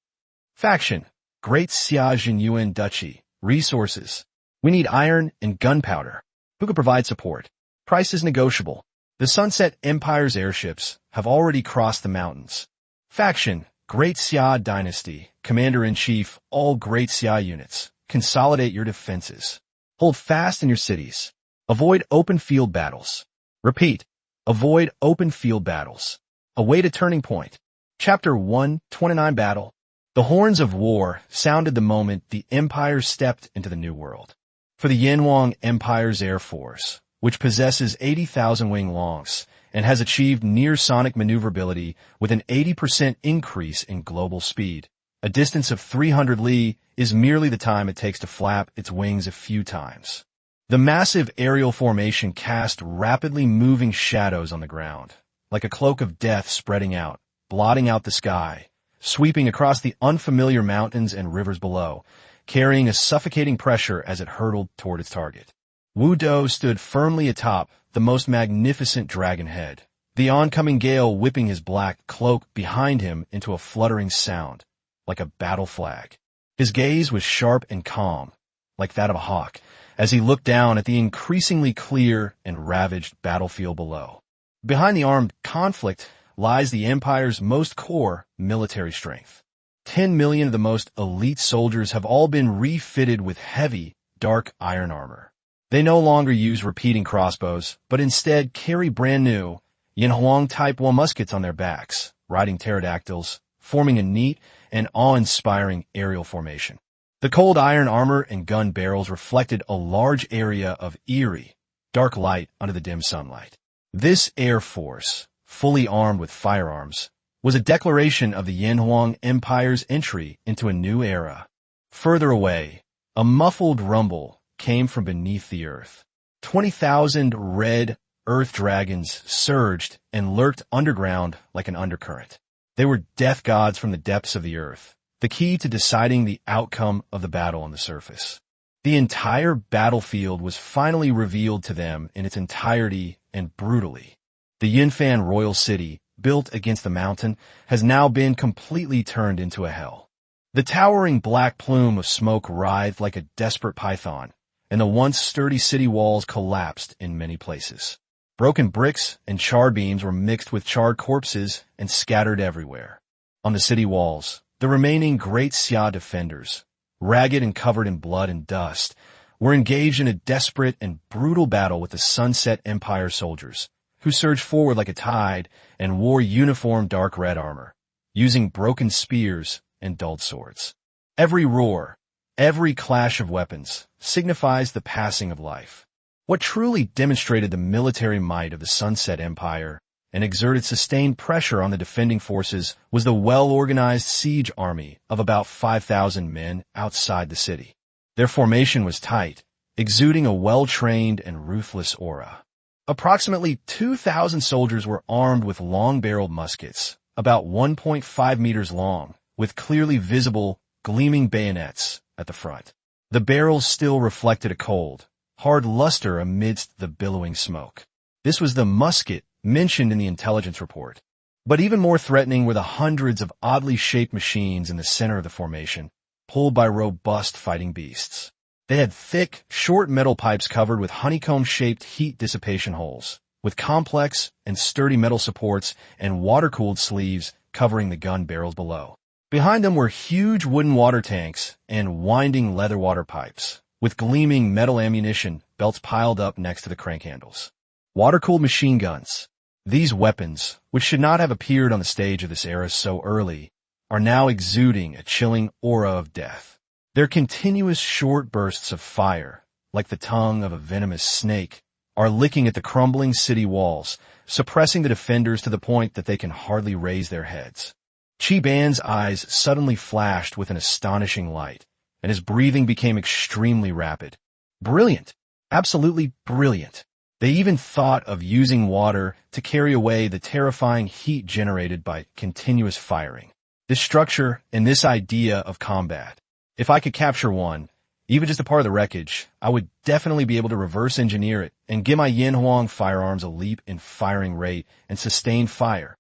Faction, Great Xia Jinyuan Duchy. Resources. We need iron and gunpowder. Who could provide support? Price is negotiable. The Sunset Empire's airships have already crossed the mountains. Faction, Great Xia Dynasty. Commander-in-Chief, all Great Xia units. Consolidate your defenses. Hold fast in your cities. Avoid open field battles. Repeat, avoid open field battles. Await a turning point. Chapter 129 Battle. The horns of war sounded the moment the Empire stepped into the New World. For the Yanhuang Empire's Air Force, which possesses 80,000 wing longs and has achieved near-sonic maneuverability with an 80% increase in global speed, a distance of 300 li is merely the time it takes to flap its wings a few times. The massive aerial formation cast rapidly moving shadows on the ground, like a cloak of death spreading out, blotting out the sky, sweeping across the unfamiliar mountains and rivers below, carrying a suffocating pressure as it hurtled toward its target. Wu Do stood firmly atop the most magnificent dragon head, the oncoming gale whipping his black cloak behind him into a fluttering sound, like a battle flag. His gaze was sharp and calm, like that of a hawk, as he looked down at the increasingly clear and ravaged battlefield below. Behind the armed conflict lies the Empire's most core military strength. 10 million of the most elite soldiers have all been refitted with heavy, dark iron armor. They no longer use repeating crossbows, but instead carry brand new Yanhuang Type 1 muskets on their backs, riding pterodactyls, forming a neat and awe-inspiring aerial formation. The cold iron armor and gun barrels reflected a large area of eerie, dark light under the dim sunlight. This Air Force, fully armed with firearms, was a declaration of the Yanhuang Empire's entry into a new era. Further away, a muffled rumble came from beneath the earth. 20,000 red earth dragons surged and lurked underground like an undercurrent. They were death gods from the depths of the earth, the key to deciding the outcome of the battle on the surface. The entire battlefield was finally revealed to them in its entirety and brutally. The Yinfan royal city, built against the mountain, has now been completely turned into a hell. The towering black plume of smoke writhed like a desperate python, and the once sturdy city walls collapsed in many places. Broken bricks and char beams were mixed with charred corpses and scattered everywhere. On the city walls, the remaining Great Xia defenders, ragged and covered in blood and dust, were engaged in a desperate and brutal battle with the Sunset Empire soldiers, who surged forward like a tide and wore uniform dark red armor, using broken spears and dulled swords. Every roar, every clash of weapons, signifies the passing of life. What truly demonstrated the military might of the Sunset Empire and exerted sustained pressure on the defending forces was the well-organized siege army of about 5,000 men outside the city. Their formation was tight, exuding a well-trained and ruthless aura. Approximately 2,000 soldiers were armed with long-barreled muskets, about 1.5 meters long, with clearly visible, gleaming bayonets at the front. The barrels still reflected a cold, hard luster amidst the billowing smoke. This was the musket mentioned in the intelligence report. But even more threatening were the hundreds of oddly shaped machines in the center of the formation, pulled by robust fighting beasts. They had thick, short metal pipes covered with honeycomb-shaped heat dissipation holes, with complex and sturdy metal supports and water-cooled sleeves covering the gun barrels below. Behind them were huge wooden water tanks and winding leather water pipes, with gleaming metal ammunition belts piled up next to the crank handles. Water-cooled machine guns. These weapons, which should not have appeared on the stage of this era so early, are now exuding a chilling aura of death. Their continuous short bursts of fire, like the tongue of a venomous snake, are licking at the crumbling city walls, suppressing the defenders to the point that they can hardly raise their heads. Chi-Ban's eyes suddenly flashed with an astonishing light, and his breathing became extremely rapid. Brilliant! Absolutely brilliant! They even thought of using water to carry away the terrifying heat generated by continuous firing. This structure and this idea of combat. If I could capture one, even just a part of the wreckage, I would definitely be able to reverse engineer it and give my Yin Huang firearms a leap in firing rate and sustained fire.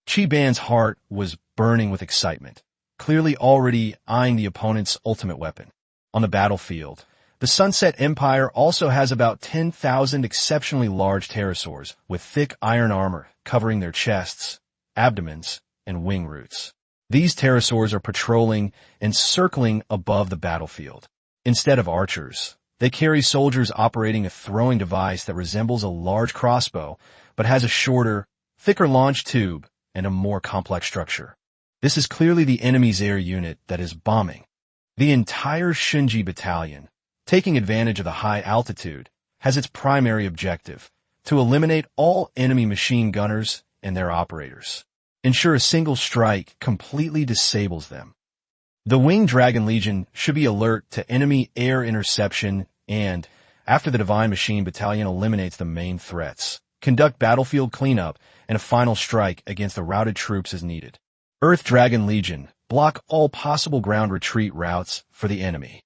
Chi-Ban's heart was burning with excitement, clearly already eyeing the opponent's ultimate weapon. On the battlefield, the Sunset Empire also has about 10,000 exceptionally large pterosaurs with thick iron armor covering their chests, abdomens, and wing roots. These pterosaurs are patrolling and circling above the battlefield. Instead of archers, they carry soldiers operating a throwing device that resembles a large crossbow, but has a shorter, thicker launch tube and a more complex structure. This is clearly the enemy's air unit that is bombing. The entire Shinji battalion, taking advantage of the high altitude, has its primary objective, to eliminate all enemy machine gunners and their operators. Ensure a single strike completely disables them. The Winged Dragon Legion should be alert to enemy air interception and, after the Divine Machine Battalion eliminates the main threats, conduct battlefield cleanup and a final strike against the routed troops as needed. Earth Dragon Legion block all possible ground retreat routes for the enemy.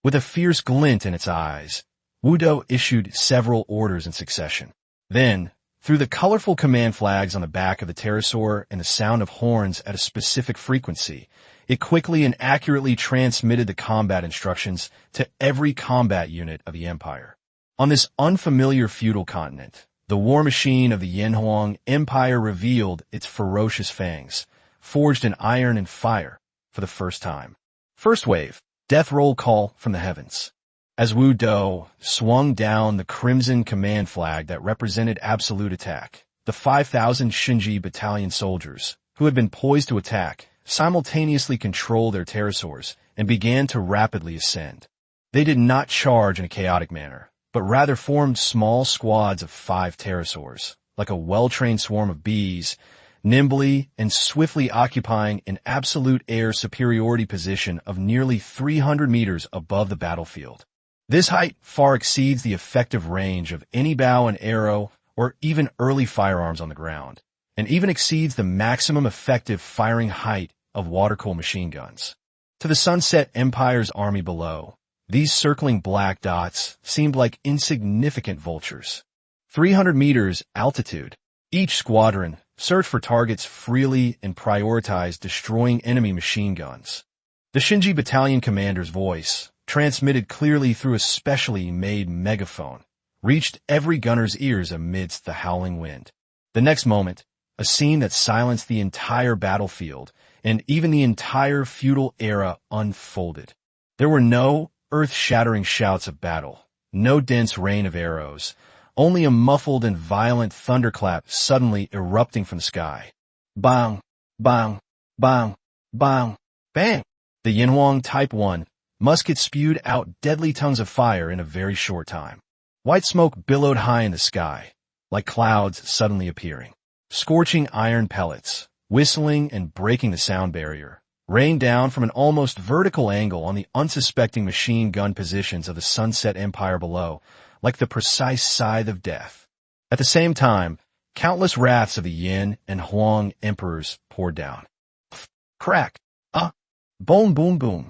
With a fierce glint in its eyes, Wudo issued several orders in succession. Then, through the colorful command flags on the back of the pterosaur and the sound of horns at a specific frequency, it quickly and accurately transmitted the combat instructions to every combat unit of the Empire. On this unfamiliar feudal continent, the war machine of the Yanhuang Empire revealed its ferocious fangs, forged in iron and fire, for the first time. First wave, death roll call from the heavens. As Wu Do swung down the crimson command flag that represented absolute attack, the 5,000 Shinji battalion soldiers, who had been poised to attack, simultaneously controlled their pterosaurs and began to rapidly ascend. They did not charge in a chaotic manner, but rather formed small squads of 5 pterosaurs, like a well-trained swarm of bees, nimbly and swiftly occupying an absolute air superiority position of nearly 300 meters above the battlefield. This height far exceeds the effective range of any bow and arrow or even early firearms on the ground, and even exceeds the maximum effective firing height of water-cooled machine guns. To the Sunset Empire's army below, these circling black dots seemed like insignificant vultures. 300 meters altitude, each squadron searched for targets freely and prioritized destroying enemy machine guns. The Shinji battalion commander's voice, transmitted clearly through a specially made megaphone, reached every gunner's ears amidst the howling wind. The next moment, a scene that silenced the entire battlefield and even the entire feudal era unfolded. There were no earth-shattering shouts of battle, no dense rain of arrows, only a muffled and violent thunderclap suddenly erupting from the sky. Bang! Bang! Bang! Bang! Bang! The Yinhuang Type 1 musket spewed out deadly tongues of fire in a very short time. White smoke billowed high in the sky, like clouds suddenly appearing. Scorching iron pellets, whistling and breaking the sound barrier, rained down from an almost vertical angle on the unsuspecting machine gun positions of the Sunset Empire below, like the precise scythe of death. At the same time, countless wraths of the Yin and Huang emperors poured down. Crack! Boom, boom, boom.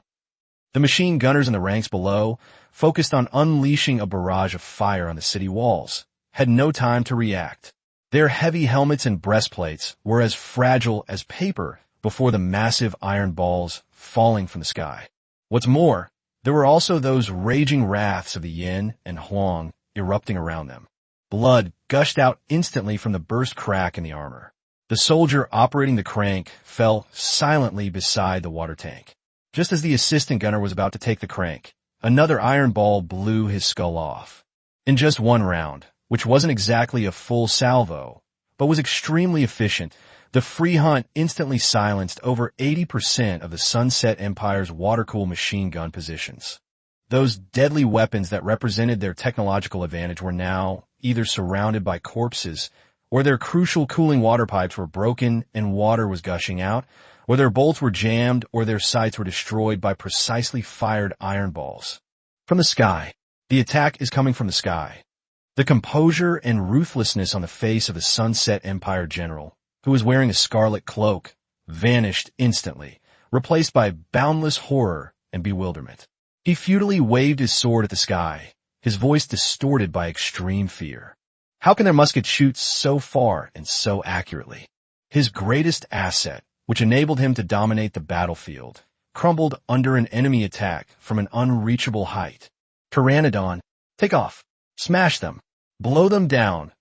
The machine gunners in the ranks below, focused on unleashing a barrage of fire on the city walls, had no time to react. Their heavy helmets and breastplates were as fragile as paper before the massive iron balls falling from the sky. What's more, there were also those raging wraths of the Yin and Huang erupting around them. Blood gushed out instantly from the burst crack in the armor. The soldier operating the crank fell silently beside the water tank. Just as the assistant gunner was about to take the crank, another iron ball blew his skull off. In just one round, which wasn't exactly a full salvo, but was extremely efficient. The free hunt instantly silenced over 80% of the Sunset Empire's water-cooled machine gun positions. Those deadly weapons that represented their technological advantage were now either surrounded by corpses, or their crucial cooling water pipes were broken and water was gushing out, or their bolts were jammed, or their sights were destroyed by precisely fired iron balls. From the sky. The attack is coming from the sky. The composure and ruthlessness on the face of the Sunset Empire general, who was wearing a scarlet cloak, vanished instantly, replaced by boundless horror and bewilderment. He futilely waved his sword at the sky, his voice distorted by extreme fear. How can their muskets shoot so far and so accurately? His greatest asset, which enabled him to dominate the battlefield, crumbled under an enemy attack from an unreachable height. Pteranodon, take off. Smash them. Blow them down.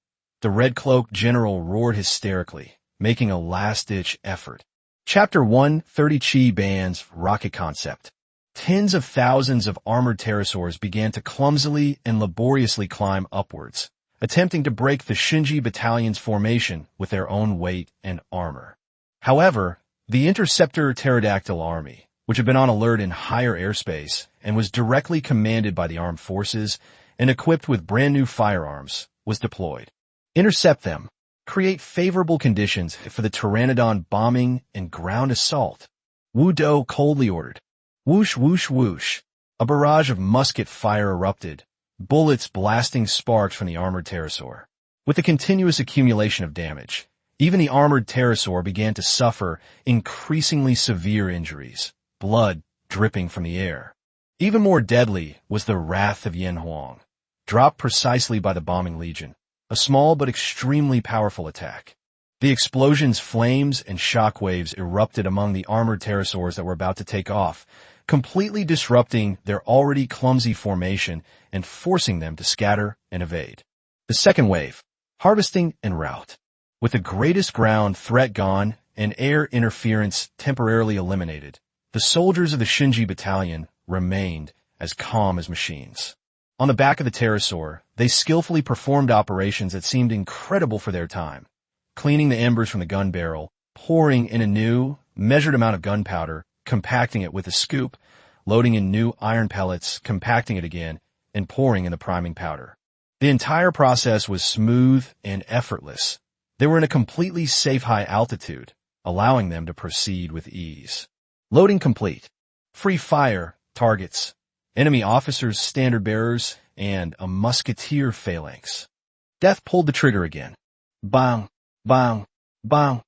The red-cloaked general roared hysterically, making a last-ditch effort. Chapter 1, 30 Chi Ban's Rocket Concept. Tens of thousands of armored pterosaurs began to clumsily and laboriously climb upwards, attempting to break the Shinji battalion's formation with their own weight and armor. However, the Interceptor Pterodactyl Army, which had been on alert in higher airspace and was directly commanded by the armed forces and equipped with brand-new firearms, was deployed. Intercept them. Create favorable conditions for the Pteranodon bombing and ground assault. Wu Do coldly ordered. Whoosh, whoosh, whoosh. A barrage of musket fire erupted, bullets blasting sparks from the armored pterosaur. With the continuous accumulation of damage, even the armored pterosaur began to suffer increasingly severe injuries, blood dripping from the air. Even more deadly was the wrath of Yen Huang, dropped precisely by the bombing legion, a small but extremely powerful attack. The explosion's flames and shockwaves erupted among the armored pterosaurs that were about to take off, completely disrupting their already clumsy formation and forcing them to scatter and evade. The second wave, harvesting and rout. With the greatest ground threat gone and air interference temporarily eliminated, the soldiers of the Shinji battalion remained as calm as machines. On the back of the pterosaur, they skillfully performed operations that seemed incredible for their time, cleaning the embers from the gun barrel, pouring in a new, measured amount of gunpowder, compacting it with a scoop, loading in new iron pellets, compacting it again, and pouring in the priming powder. The entire process was smooth and effortless. They were in a completely safe high altitude, allowing them to proceed with ease. Loading complete. Free fire, targets, enemy officers, standard bearers, and a musketeer phalanx. Death pulled the trigger again. Bang, bang, bang.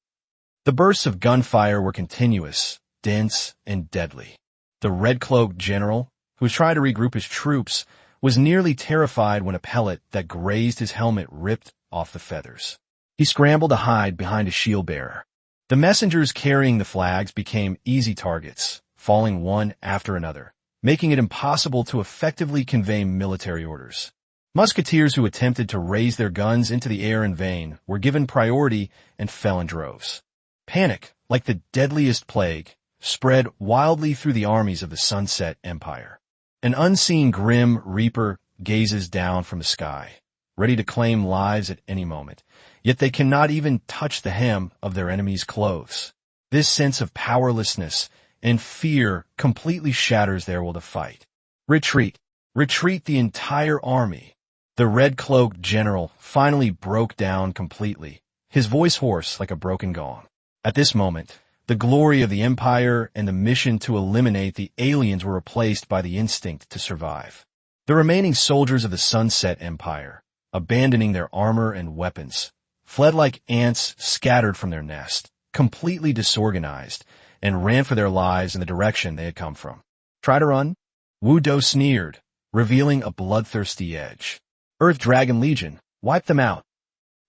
The bursts of gunfire were continuous, dense, and deadly. The red-cloaked general, who was trying to regroup his troops, was nearly terrified when a pellet that grazed his helmet ripped off the feathers. He scrambled to hide behind a shield bearer. The messengers carrying the flags became easy targets, falling one after another, making it impossible to effectively convey military orders. Musketeers who attempted to raise their guns into the air in vain were given priority and fell in droves. Panic, like the deadliest plague, spread wildly through the armies of the Sunset Empire. An unseen grim reaper gazes down from the sky, ready to claim lives at any moment, yet they cannot even touch the hem of their enemy's clothes. This sense of powerlessness and fear completely shatters their will to fight. Retreat. Retreat the entire army. The red-cloaked general finally broke down completely, his voice hoarse like a broken gong. At this moment, the glory of the Empire and the mission to eliminate the aliens were replaced by the instinct to survive. The remaining soldiers of the Sunset Empire, abandoning their armor and weapons, fled like ants scattered from their nest, completely disorganized, and ran for their lives in the direction they had come from. Try to run? Wu Do sneered, revealing a bloodthirsty edge. Earth Dragon Legion, wipe them out.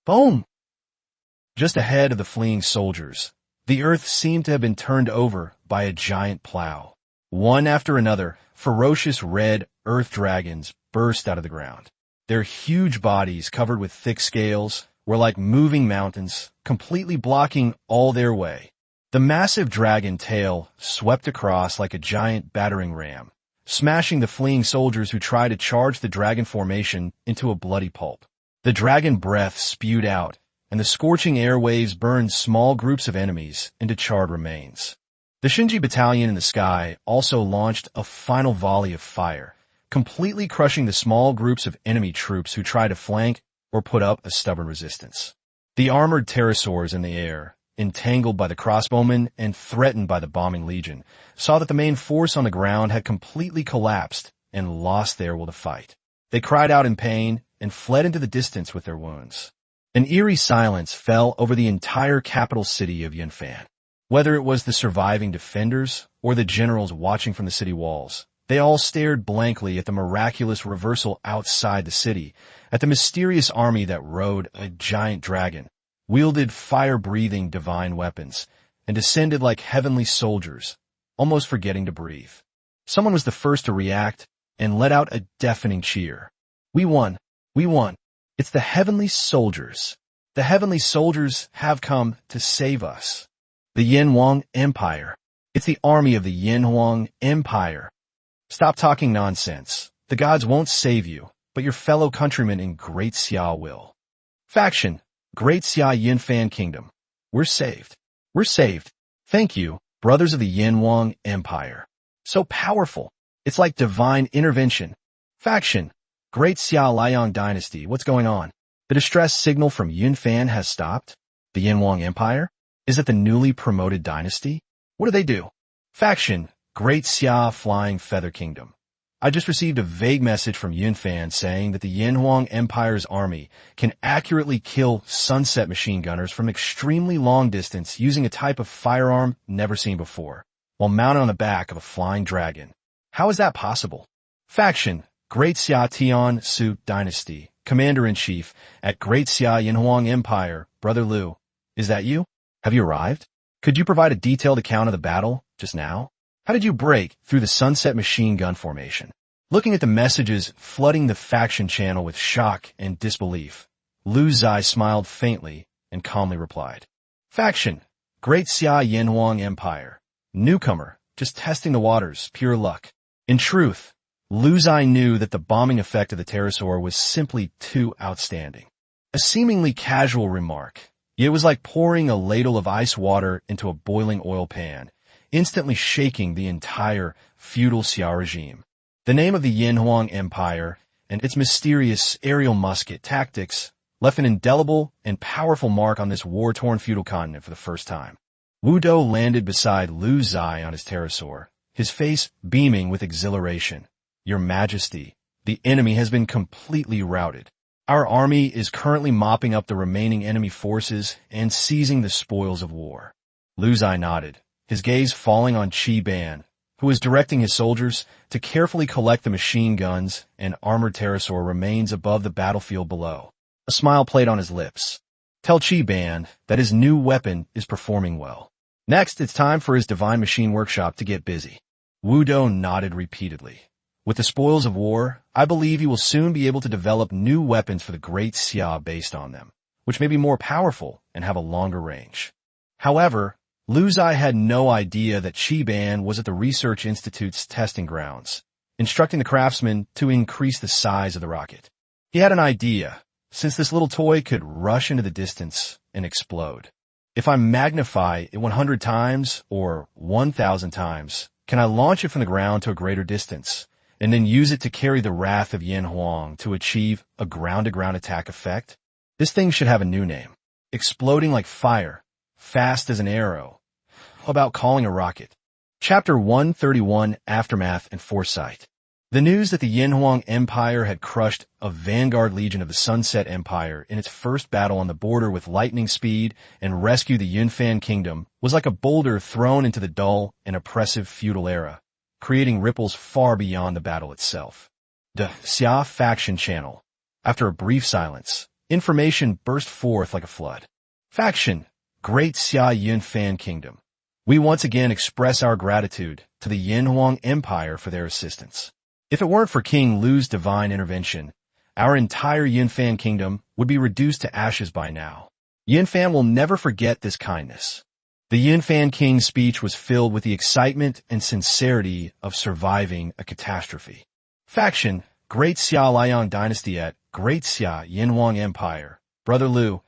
Boom! Just ahead of the fleeing soldiers, the earth seemed to have been turned over by a giant plow. One after another, ferocious red earth dragons burst out of the ground. Their huge bodies, covered with thick scales, were like moving mountains, completely blocking all their way. The massive dragon tail swept across like a giant battering ram, smashing the fleeing soldiers who tried to charge the dragon formation into a bloody pulp. The dragon breath spewed out, and the scorching airwaves burned small groups of enemies into charred remains. The Shinji battalion in the sky also launched a final volley of fire, completely crushing the small groups of enemy troops who tried to flank or put up a stubborn resistance. The armored pterosaurs in the air, entangled by the crossbowmen and threatened by the bombing legion, saw that the main force on the ground had completely collapsed and lost their will to fight. They cried out in pain and fled into the distance with their wounds. An eerie silence fell over the entire capital city of Yunfan. Whether it was the surviving defenders or the generals watching from the city walls, they all stared blankly at the miraculous reversal outside the city, at the mysterious army that rode a giant dragon, wielded fire-breathing divine weapons, and descended like heavenly soldiers, almost forgetting to breathe. Someone was the first to react and let out a deafening cheer. "We won! We won! It's the heavenly soldiers! The heavenly soldiers have come to save us! The Yinhuang Empire! It's the army of the Yinhuang Empire! Stop talking nonsense. The gods won't save you, but your fellow countrymen in Great Xia will. Faction, Great Xia Yinfan Kingdom. We're saved. We're saved. Thank you, brothers of the Yinhuang Empire. So powerful. It's like divine intervention. Faction, Great Xia Liang Dynasty. What's going on? The distress signal from Yunfan has stopped? The Yinhuang Empire? Is it the newly promoted dynasty? What do they do? Faction, Great Xia Flying Feather Kingdom. I just received a vague message from Yunfan saying that the Yinhuang Empire's army can accurately kill sunset machine gunners from extremely long distance using a type of firearm never seen before, while mounted on the back of a flying dragon. How is that possible? Faction, Great Xia Tian Su Dynasty, Commander-in-Chief at Great Xia Yinhuang Empire, Brother Liu. Is that you? Have you arrived? Could you provide a detailed account of the battle just now? How did you break through the sunset machine gun formation? Looking at the messages flooding the faction channel with shock and disbelief, Lu Ziye smiled faintly and calmly replied. Faction, Great Xia Yinhuang Empire. Newcomer, just testing the waters, pure luck. In truth, Lu Ziye knew that the bombing effect of the pterosaur was simply too outstanding. A seemingly casual remark, yet it was like pouring a ladle of ice water into a boiling oil pan, instantly shaking the entire feudal Xia regime. The name of the Yinhuang Empire and its mysterious aerial musket tactics left an indelible and powerful mark on this war-torn feudal continent for the first time. Wu Dou landed beside Lu Ziye on his pterosaur, his face beaming with exhilaration. Your Majesty, the enemy has been completely routed. Our army is currently mopping up the remaining enemy forces and seizing the spoils of war. Lu Ziye nodded, his gaze falling on Qi Ban, who was directing his soldiers to carefully collect the machine guns and armored pterosaur remains above the battlefield below. A smile played on his lips. Tell Qi Ban that his new weapon is performing well. Next, it's time for his divine machine workshop to get busy. Wu Dou nodded repeatedly. With the spoils of war, I believe he will soon be able to develop new weapons for the Great Xia based on them, which may be more powerful and have a longer range. However, Lu Ziye had no idea that Qi Ban was at the Research Institute's testing grounds, instructing the craftsmen to increase the size of the rocket. He had an idea, since this little toy could rush into the distance and explode. If I magnify it 100 times or 1,000 times, can I launch it from the ground to a greater distance, and then use it to carry the wrath of Yinhuang to achieve a ground-to-ground attack effect? This thing should have a new name. Exploding like fire, fast as an arrow. How about calling a rocket? Chapter 131, Aftermath and Foresight. The news that the Yinhuang Empire had crushed a vanguard legion of the Sunset Empire in its first battle on the border with lightning speed and rescued the Yunfan Kingdom was like a boulder thrown into the dull and oppressive feudal era, creating ripples far beyond the battle itself. The Xia Faction Channel. After a brief silence, information burst forth like a flood. Faction, Great Xia Yunfan Kingdom. We once again express our gratitude to the Yinhuang Empire for their assistance. If it weren't for King Lu's divine intervention, our entire Yunfan Kingdom would be reduced to ashes by now. Yunfan will never forget this kindness. The Yunfan King's speech was filled with the excitement and sincerity of surviving a catastrophe. Faction, Great Xia Liang Dynasty at Great Xia Yinhuang Empire. Brother Liu,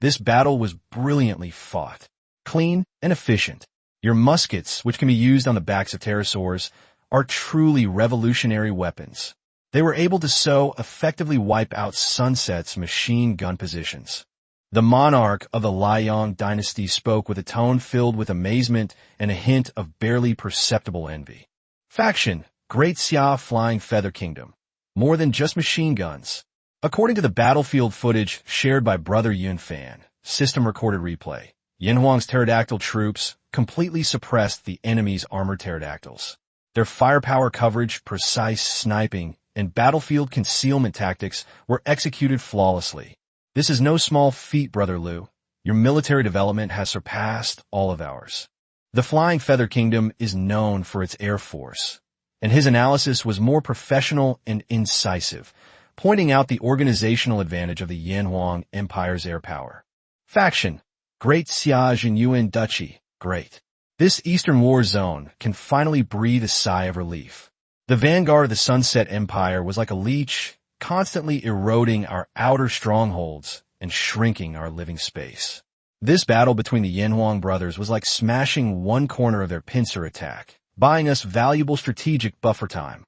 This battle was brilliantly fought. Clean and efficient. Your muskets, which can be used on the backs of pterosaurs, are truly revolutionary weapons. They were able to so effectively wipe out Sunset's machine gun positions. The monarch of the Liang dynasty spoke with a tone filled with amazement and a hint of barely perceptible envy. Faction, Great Xia Flying Feather Kingdom. More than just machine guns. According to the battlefield footage shared by Brother Yunfan, system-recorded replay, Yanhuang's pterodactyl troops completely suppressed the enemy's armored pterodactyls. Their firepower coverage, precise sniping, and battlefield concealment tactics were executed flawlessly. This is no small feat, Brother Liu. Your military development has surpassed all of ours. The Flying Feather Kingdom is known for its air force, and his analysis was more professional and incisive, pointing out the organizational advantage of the Yanhuang Empire's air power. Faction, Great Xia Jinyuan Duchy, great. This Eastern War Zone can finally breathe a sigh of relief. The vanguard of the Sunset Empire was like a leech, constantly eroding our outer strongholds and shrinking our living space. This battle between the Yanhuang brothers was like smashing one corner of their pincer attack, buying us valuable strategic buffer time.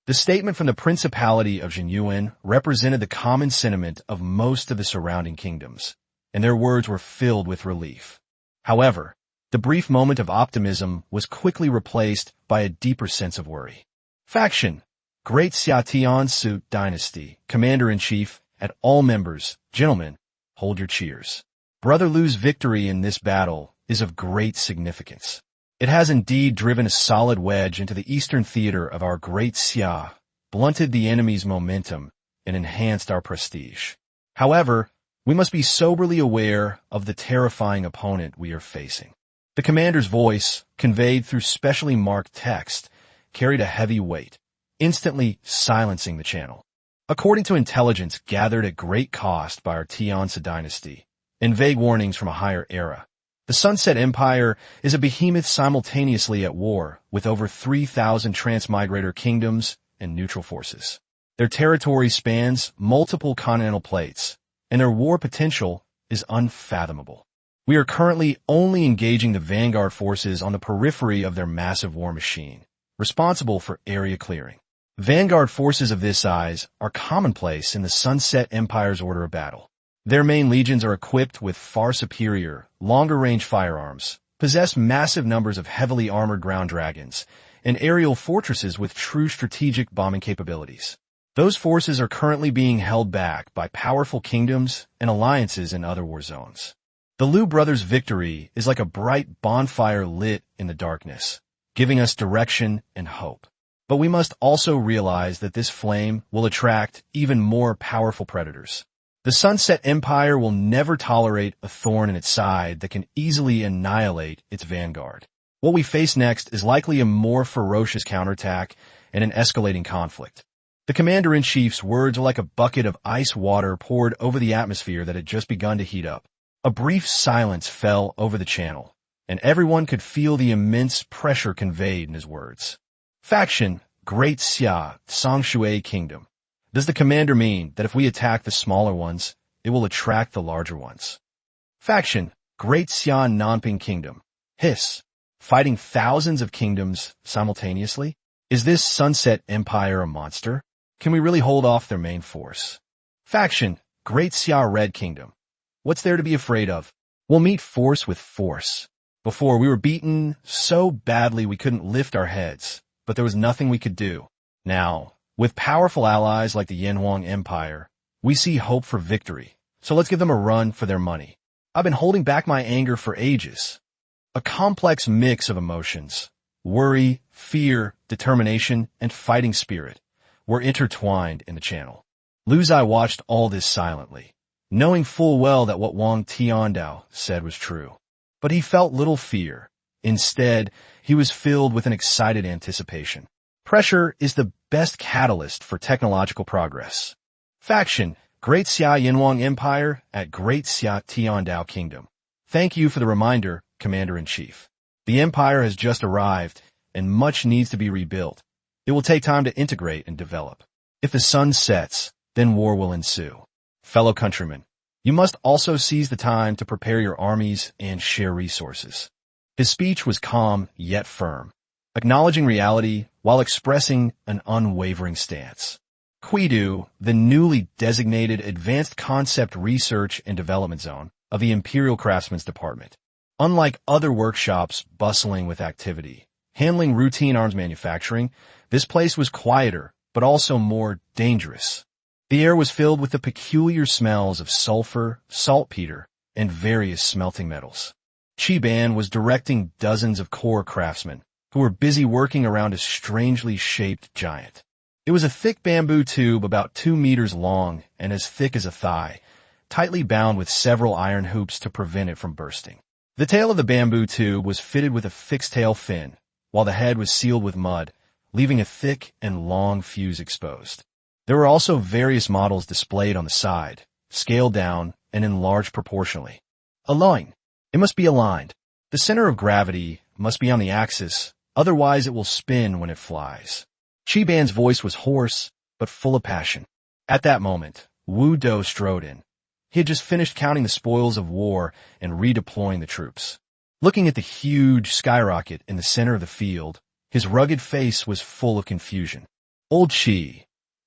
The statement from the Principality of Jinyuan represented the common sentiment of most of the surrounding kingdoms, and their words were filled with relief. However, the brief moment of optimism was quickly replaced by a deeper sense of worry. Faction, Great Xiatian Su Dynasty, Commander-in-Chief, and all members, gentlemen, hold your cheers. Brother Liu's victory in this battle is of great significance. It has indeed driven a solid wedge into the eastern theater of our Great Xia, blunted the enemy's momentum, and enhanced our prestige. However, we must be soberly aware of the terrifying opponent we are facing. The commander's voice, conveyed through specially marked text, carried a heavy weight, instantly silencing the channel. According to intelligence gathered at great cost by our Tianzi dynasty, and vague warnings from a higher era, the Sunset Empire is a behemoth simultaneously at war with over 3,000 transmigrator kingdoms and neutral forces. Their territory spans multiple continental plates, and their war potential is unfathomable. We are currently only engaging the vanguard forces on the periphery of their massive war machine, responsible for area clearing. Vanguard forces of this size are commonplace in the Sunset Empire's order of battle. Their main legions are equipped with far superior, longer-range firearms, possess massive numbers of heavily armored ground dragons, and aerial fortresses with true strategic bombing capabilities. Those forces are currently being held back by powerful kingdoms and alliances in other war zones. The Liu brothers' victory is like a bright bonfire lit in the darkness, giving us direction and hope. But we must also realize that this flame will attract even more powerful predators. The Sunset Empire will never tolerate a thorn in its side that can easily annihilate its vanguard. What we face next is likely a more ferocious counterattack and an escalating conflict. The Commander-in-Chief's words are like a bucket of ice water poured over the atmosphere that had just begun to heat up. A brief silence fell over the channel, and everyone could feel the immense pressure conveyed in his words. Faction, Great Xia, Songshui Kingdom. Does the commander mean that if we attack the smaller ones, it will attract the larger ones? Faction, Great Xia Nanping Kingdom. Hiss. Fighting thousands of kingdoms simultaneously? Is this Sunset Empire a monster? Can we really hold off their main force? Faction, Great Xia Red Kingdom. What's there to be afraid of? We'll meet force with force. Before, we were beaten so badly we couldn't lift our heads, but there was nothing we could do. Now, with powerful allies like the Yanhuang Empire, we see hope for victory, so let's give them a run for their money. I've been holding back my anger for ages. A complex mix of emotions, worry, fear, determination, and fighting spirit, were intertwined in the channel. Liu Zai watched all this silently, knowing full well that what Wang Tiandao said was true. But he felt little fear. Instead, he was filled with an excited anticipation. Pressure is the best catalyst for technological progress. Faction, Great Xia Yanhuang Empire at Great Xia Tiandao Kingdom. Thank you for the reminder, Commander-in-Chief. The Empire has just arrived, and much needs to be rebuilt. It will take time to integrate and develop. If the sun sets, then war will ensue. Fellow countrymen, You must also seize the time to prepare your armies and share resources. His speech was calm yet firm, acknowledging reality while expressing an unwavering stance. Quidu, the newly designated Advanced Concept Research and Development Zone of the Imperial Craftsman's Department. Unlike other workshops bustling with activity, handling routine arms manufacturing, this place was quieter, but also more dangerous. The air was filled with the peculiar smells of sulfur, saltpeter, and various smelting metals. Chiban was directing dozens of core craftsmen who were busy working around a strangely shaped giant. It was a thick bamboo tube about 2 meters long and as thick as a thigh, tightly bound with several iron hoops to prevent it from bursting. The tail of the bamboo tube was fitted with a fixed tail fin, while the head was sealed with mud, leaving a thick and long fuse exposed. There were also various models displayed on the side, scaled down and enlarged proportionally. Align. It must be aligned. The center of gravity must be on the axis, otherwise it will spin when it flies. Chiban's voice was hoarse, but full of passion. At that moment, Wu Do strode in. He had just finished counting the spoils of war and redeploying the troops. Looking at the huge skyrocket in the center of the field, his rugged face was full of confusion. Old Chi,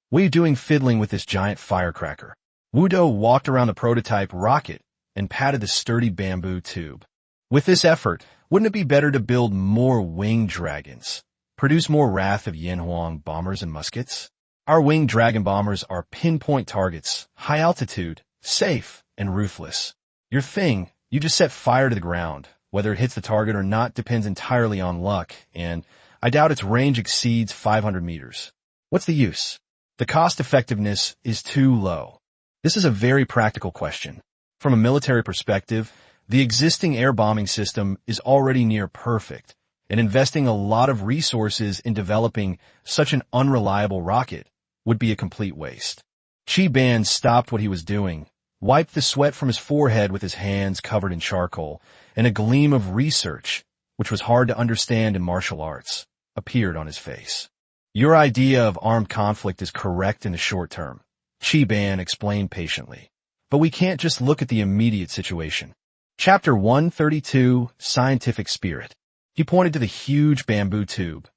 what are you doing fiddling with this giant firecracker? Wu Do walked around the prototype rocket and patted the sturdy bamboo tube. With this effort, wouldn't it be better to build more winged dragons? Produce more Wrath of Yanhuang bombers and muskets? Our winged dragon bombers are pinpoint targets, high altitude, safe, and ruthless. Your thing, you just set fire to the ground. Whether it hits the target or not depends entirely on luck, and I doubt its range exceeds 500 meters. What's the use? The cost-effectiveness is too low. This is a very practical question. From a military perspective, the existing air bombing system is already near perfect, and investing a lot of resources in developing such an unreliable rocket would be a complete waste. Chiban stopped what he was doing, wiped the sweat from his forehead with his hands covered in charcoal, and a gleam of research, which was hard to understand in martial arts, appeared on his face. Your idea of armed conflict is correct in the short term, Chiban explained patiently. But we can't just look at the immediate situation. Chapter 132, Scientific Spirit. He pointed to the huge bamboo tube.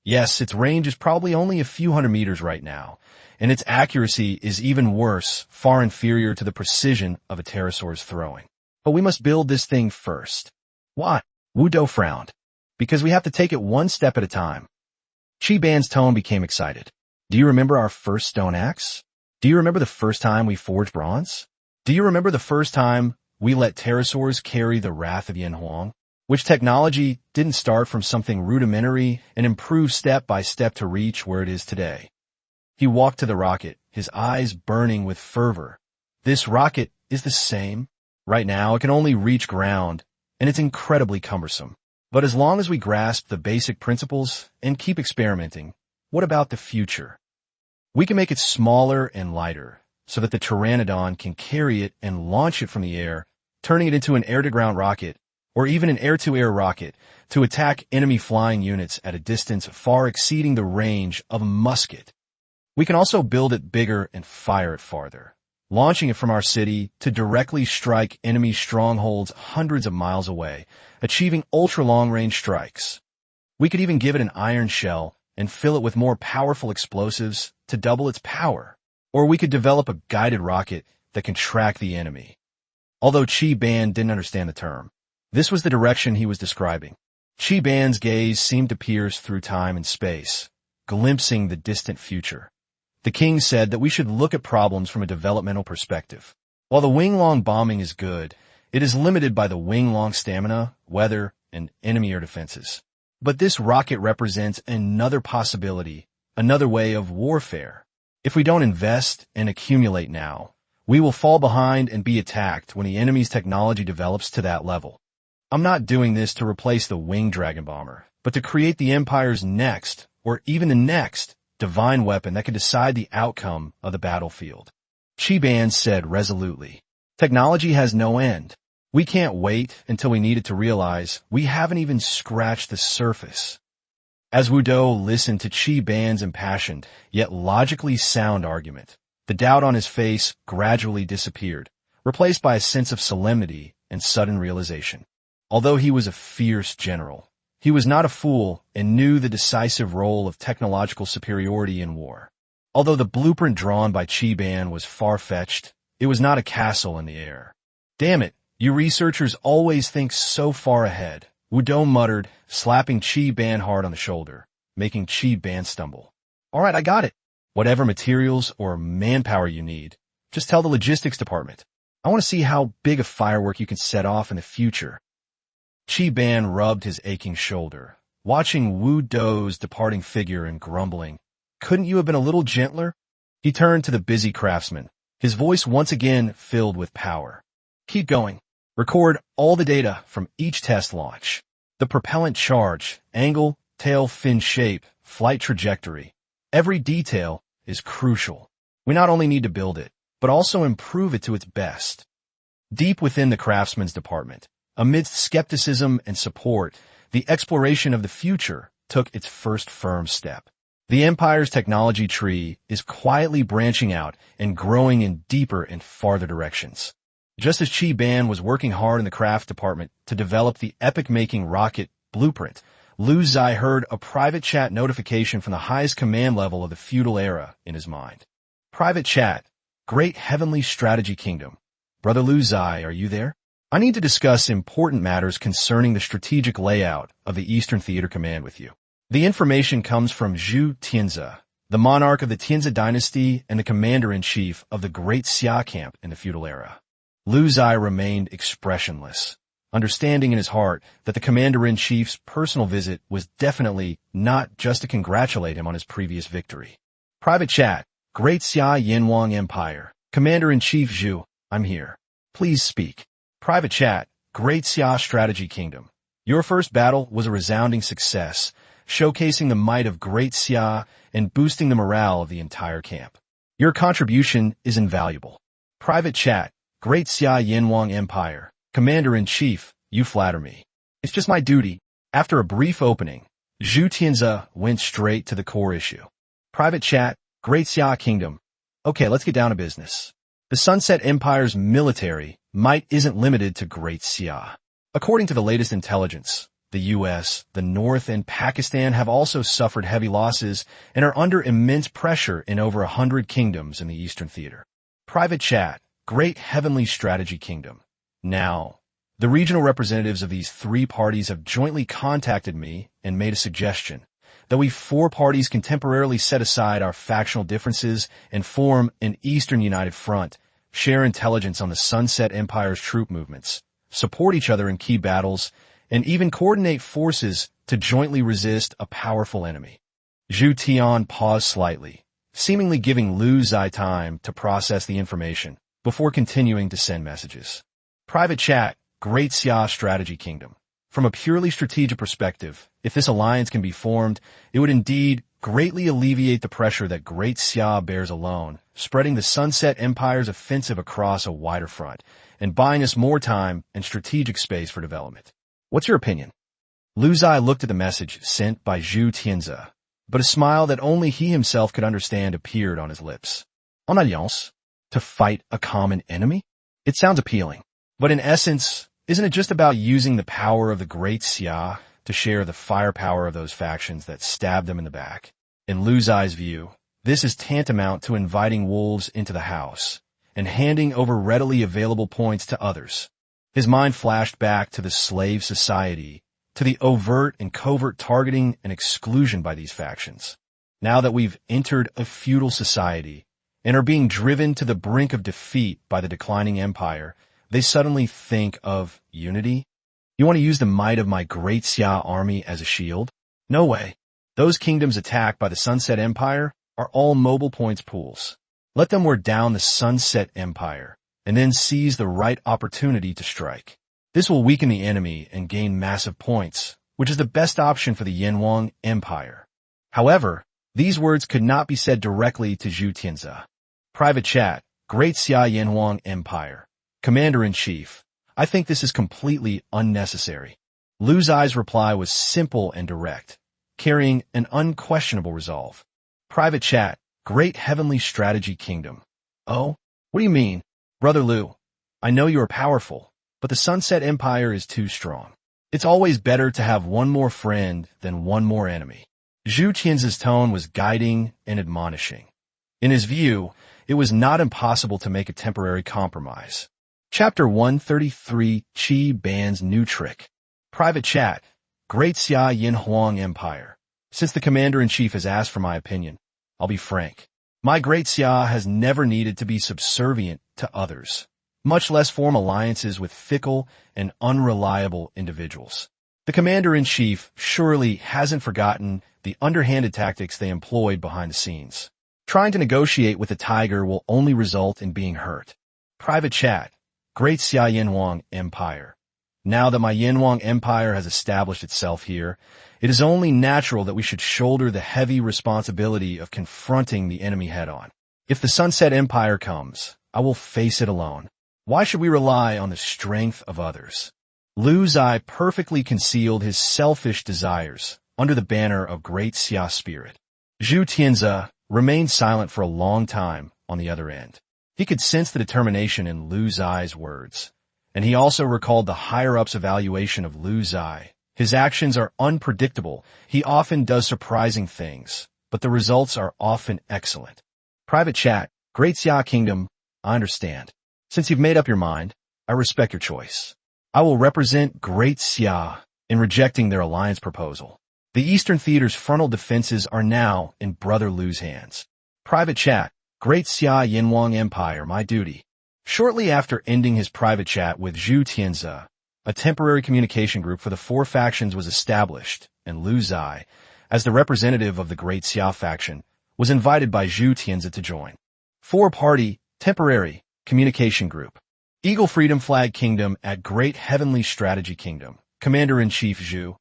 Yes, its range is probably only a few hundred meters right now, and its accuracy is even worse, far inferior to the precision of a pterosaur's throwing. But we must build this thing first. Why? Wu Do frowned. Because we have to take it one step at a time. Chiban's tone became excited. Do you remember our first stone axe? Do you remember the first time we forged bronze? Do you remember the first time we let pterosaurs carry the Wrath of Yanhuang? Which technology didn't start from something rudimentary and improved step by step to reach where it is today. He walked to the rocket, his eyes burning with fervor. This rocket is the same. Right now, it can only reach ground, and it's incredibly cumbersome. But as long as we grasp the basic principles and keep experimenting, what about the future? We can make it smaller and lighter, so that the Pteranodon can carry it and launch it from the air, turning it into an air-to-ground rocket, or even an air-to-air rocket, to attack enemy flying units at a distance far exceeding the range of a musket. We can also build it bigger and fire it farther, launching it from our city to directly strike enemy strongholds hundreds of miles away, achieving ultra-long-range strikes. We could even give it an iron shell and fill it with more powerful explosives to double its power. Or we could develop a guided rocket that can track the enemy. Although Chiban didn't understand the term, this was the direction he was describing. Chiban's gaze seemed to pierce through time and space, glimpsing the distant future. The king said that we should look at problems from a developmental perspective. While the wing-long bombing is good, it is limited by the wing-long stamina, weather, and enemy air defenses. But this rocket represents another possibility, another way of warfare. If we don't invest and accumulate now, we will fall behind and be attacked when the enemy's technology develops to that level. I'm not doing this to replace the winged dragon bomber, but to create the Empire's next, or even the next, divine weapon that can decide the outcome of the battlefield. Chiban said resolutely, technology has no end. We can't wait until we need it to realize we haven't even scratched the surface. As Wu Do listened to Chiban's impassioned, yet logically sound argument, the doubt on his face gradually disappeared, replaced by a sense of solemnity and sudden realization. Although he was a fierce general, he was not a fool and knew the decisive role of technological superiority in war. Although the blueprint drawn by Chi-Ban was far-fetched, it was not a castle in the air. Damn it, you researchers always think so far ahead, Wudong muttered, slapping Chi-Ban hard on the shoulder, making Chi-Ban stumble. All right, I got it. Whatever materials or manpower you need, just tell the logistics department. I want to see how big a firework you can set off in the future. Chi-Ban rubbed his aching shoulder, watching Wu Dou's departing figure and grumbling. Couldn't you have been a little gentler? He turned to the busy craftsman, his voice once again filled with power. Keep going. Record all the data from each test launch. The propellant charge, angle, tail fin shape, flight trajectory. Every detail is crucial. We not only need to build it, but also improve it to its best. Deep within the craftsman's department, amidst skepticism and support, the exploration of the future took its first firm step. The Empire's technology tree is quietly branching out and growing in deeper and farther directions. Just as Chi-Ban was working hard in the craft department to develop the epic-making rocket blueprint, Lu Ziye heard a private chat notification from the highest command level of the feudal era in his mind. Private chat, Great Heavenly Strategy Kingdom. Brother Lu Ziye, are you there? I need to discuss important matters concerning the strategic layout of the Eastern Theater Command with you. The information comes from Zhu Tianzi, the monarch of the Tianzi dynasty and the commander-in-chief of the Great Xia camp in the feudal era. Lu Ziye remained expressionless, understanding in his heart that the commander-in-chief's personal visit was definitely not just to congratulate him on his previous victory. Private chat, Great Xia Yanwang Empire, Commander-in-Chief Zhu, I'm here. Please speak. Private chat, Great Xia Strategy Kingdom. Your first battle was a resounding success, showcasing the might of Great Xia and boosting the morale of the entire camp. Your contribution is invaluable. Private chat, Great Xia Yanwang Empire, Commander-in-Chief, you flatter me. It's just my duty. After a brief opening, Zhu Tianzi went straight to the core issue. Private chat, Great Xia Kingdom. Okay, let's get down to business. The Sunset Empire's military might isn't limited to Great Xia. According to the latest intelligence, the U.S., the North, and Pakistan have also suffered heavy losses and are under immense pressure in over 100 kingdoms in the Eastern Theater. Private chat, Great Heavenly Strategy Kingdom. Now, the regional representatives of these three parties have jointly contacted me and made a suggestion that we four parties can temporarily set aside our factional differences and form an Eastern United Front, share intelligence on the Sunset Empire's troop movements, support each other in key battles, and even coordinate forces to jointly resist a powerful enemy. Zhu Tian paused slightly, seemingly giving Lu Ziye time to process the information before continuing to send messages. Private chat, Great Xia Strategy Kingdom. From a purely strategic perspective, if this alliance can be formed, it would indeed greatly alleviate the pressure that Great Xia bears alone, spreading the Sunset Empire's offensive across a wider front, and buying us more time and strategic space for development. What's your opinion? Lu Ziye looked at the message sent by Zhu Tianzi, but a smile that only he himself could understand appeared on his lips. En alliance? To fight a common enemy? It sounds appealing, but in essence, isn't it just about using the power of the Great Xia to share the firepower of those factions that stabbed them in the back? In Lu Ziye's view, this is tantamount to inviting wolves into the house and handing over readily available points to others. His mind flashed back to the slave society, to the overt and covert targeting and exclusion by these factions. Now that we've entered a feudal society and are being driven to the brink of defeat by the declining empire, they suddenly think of unity. You want to use the might of my Great Xia army as a shield? No way. Those kingdoms attacked by the Sunset Empire are all mobile points pools. Let them wear down the Sunset Empire and then seize the right opportunity to strike. This will weaken the enemy and gain massive points, which is the best option for the Yanwang Empire. However, these words could not be said directly to Zhu Tianzi. Private chat, Great Xia Yanwang Empire. Commander-in-Chief, I think this is completely unnecessary. Lu Ziye's reply was simple and direct, carrying an unquestionable resolve. Private chat, Great Heavenly Strategy Kingdom. Oh, what do you mean? Brother Lu, I know you are powerful, but the Sunset Empire is too strong. It's always better to have one more friend than one more enemy. Zhu Qian's tone was guiding and admonishing. In his view, it was not impossible to make a temporary compromise. Chapter 133, Qi Ban's New Trick. Private Chat. Great Xia Yin Huang Empire. Since the Commander-in-Chief has asked for my opinion, I'll be frank. My Great Xia has never needed to be subservient to others, much less form alliances with fickle and unreliable individuals. The Commander-in-Chief surely hasn't forgotten the underhanded tactics they employed behind the scenes. Trying to negotiate with the tiger will only result in being hurt. Private Chat. Great Xia Yinhuang Empire. Now that my Yinhuang Empire has established itself here, it is only natural that we should shoulder the heavy responsibility of confronting the enemy head-on. If the Sunset Empire comes, I will face it alone. Why should we rely on the strength of others? Lu Ziye perfectly concealed his selfish desires under the banner of Great Xia spirit. Zhu Tianzi remained silent for a long time on the other end. He could sense the determination in Lu Ziye's words, and he also recalled the higher-ups' evaluation of Lu Ziye. His actions are unpredictable. He often does surprising things, but the results are often excellent. Private Chat. Great Xia Kingdom. I understand. Since you've made up your mind, I respect your choice. I will represent Great Xia in rejecting their alliance proposal. The Eastern Theater's frontal defenses are now in Brother Lu's hands. Private Chat. Great Xia Yinhuang Empire, my duty. Shortly after ending his private chat with Zhu Tianzi, a temporary communication group for the four factions was established, and Lu Ziye, as the representative of the Great Xia faction, was invited by Zhu Tianzi to join. Four-party, temporary, communication group. Eagle Freedom Flag Kingdom at Great Heavenly Strategy Kingdom. Commander-in-Chief Zhu,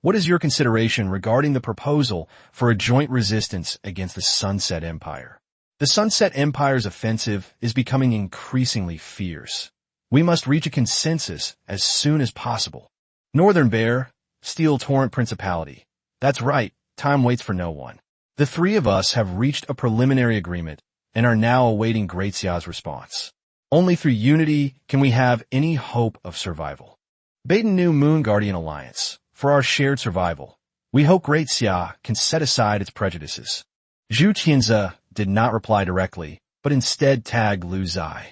what is your consideration regarding the proposal for a joint resistance against the Sunset Empire? The Sunset Empire's offensive is becoming increasingly fierce. We must reach a consensus as soon as possible. Northern Bear, Steel Torrent Principality. That's right, time waits for no one. The three of us have reached a preliminary agreement and are now awaiting Great Xia's response. Only through unity can we have any hope of survival. Baden New Moon Guardian Alliance. For our shared survival, we hope Great Xia can set aside its prejudices. Zhu Tianzi did not reply directly, but instead tagged Lu Ziye.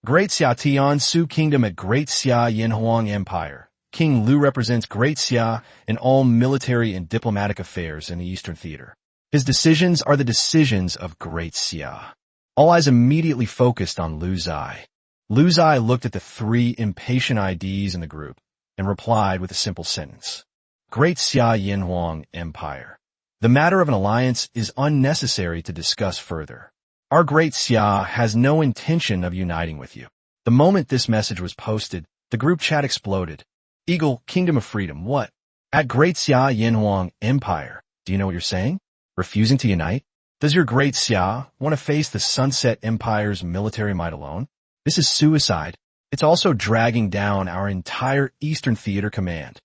Great Xia Tian Su Kingdom at Great Xia Yinhuang Empire. King Lu represents Great Xia in all military and diplomatic affairs in the Eastern Theater. His decisions are the decisions of Great Xia. All eyes immediately focused on Lu Ziye. Lu Ziye looked at the three impatient IDs in the group and replied with a simple sentence. Great Xia Yinhuang Empire. The matter of an alliance is unnecessary to discuss further. Our Great Xia has no intention of uniting with you. The moment this message was posted, the group chat exploded. Eagle, Kingdom of Freedom, what? At Great Xia Yinhuang Empire. Do you know what you're saying? Refusing to unite? Does your Great Xia want to face the Sunset Empire's military might alone? This is suicide. It's also dragging down our entire Eastern Theater command.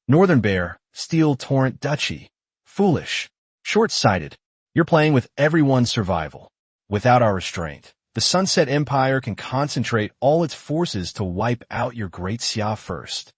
Northern Bear, Steel Torrent Duchy. Foolish. Short-sighted. You're playing with everyone's survival. Without our restraint, the Sunset Empire can concentrate all its forces to wipe out your Great Xia first.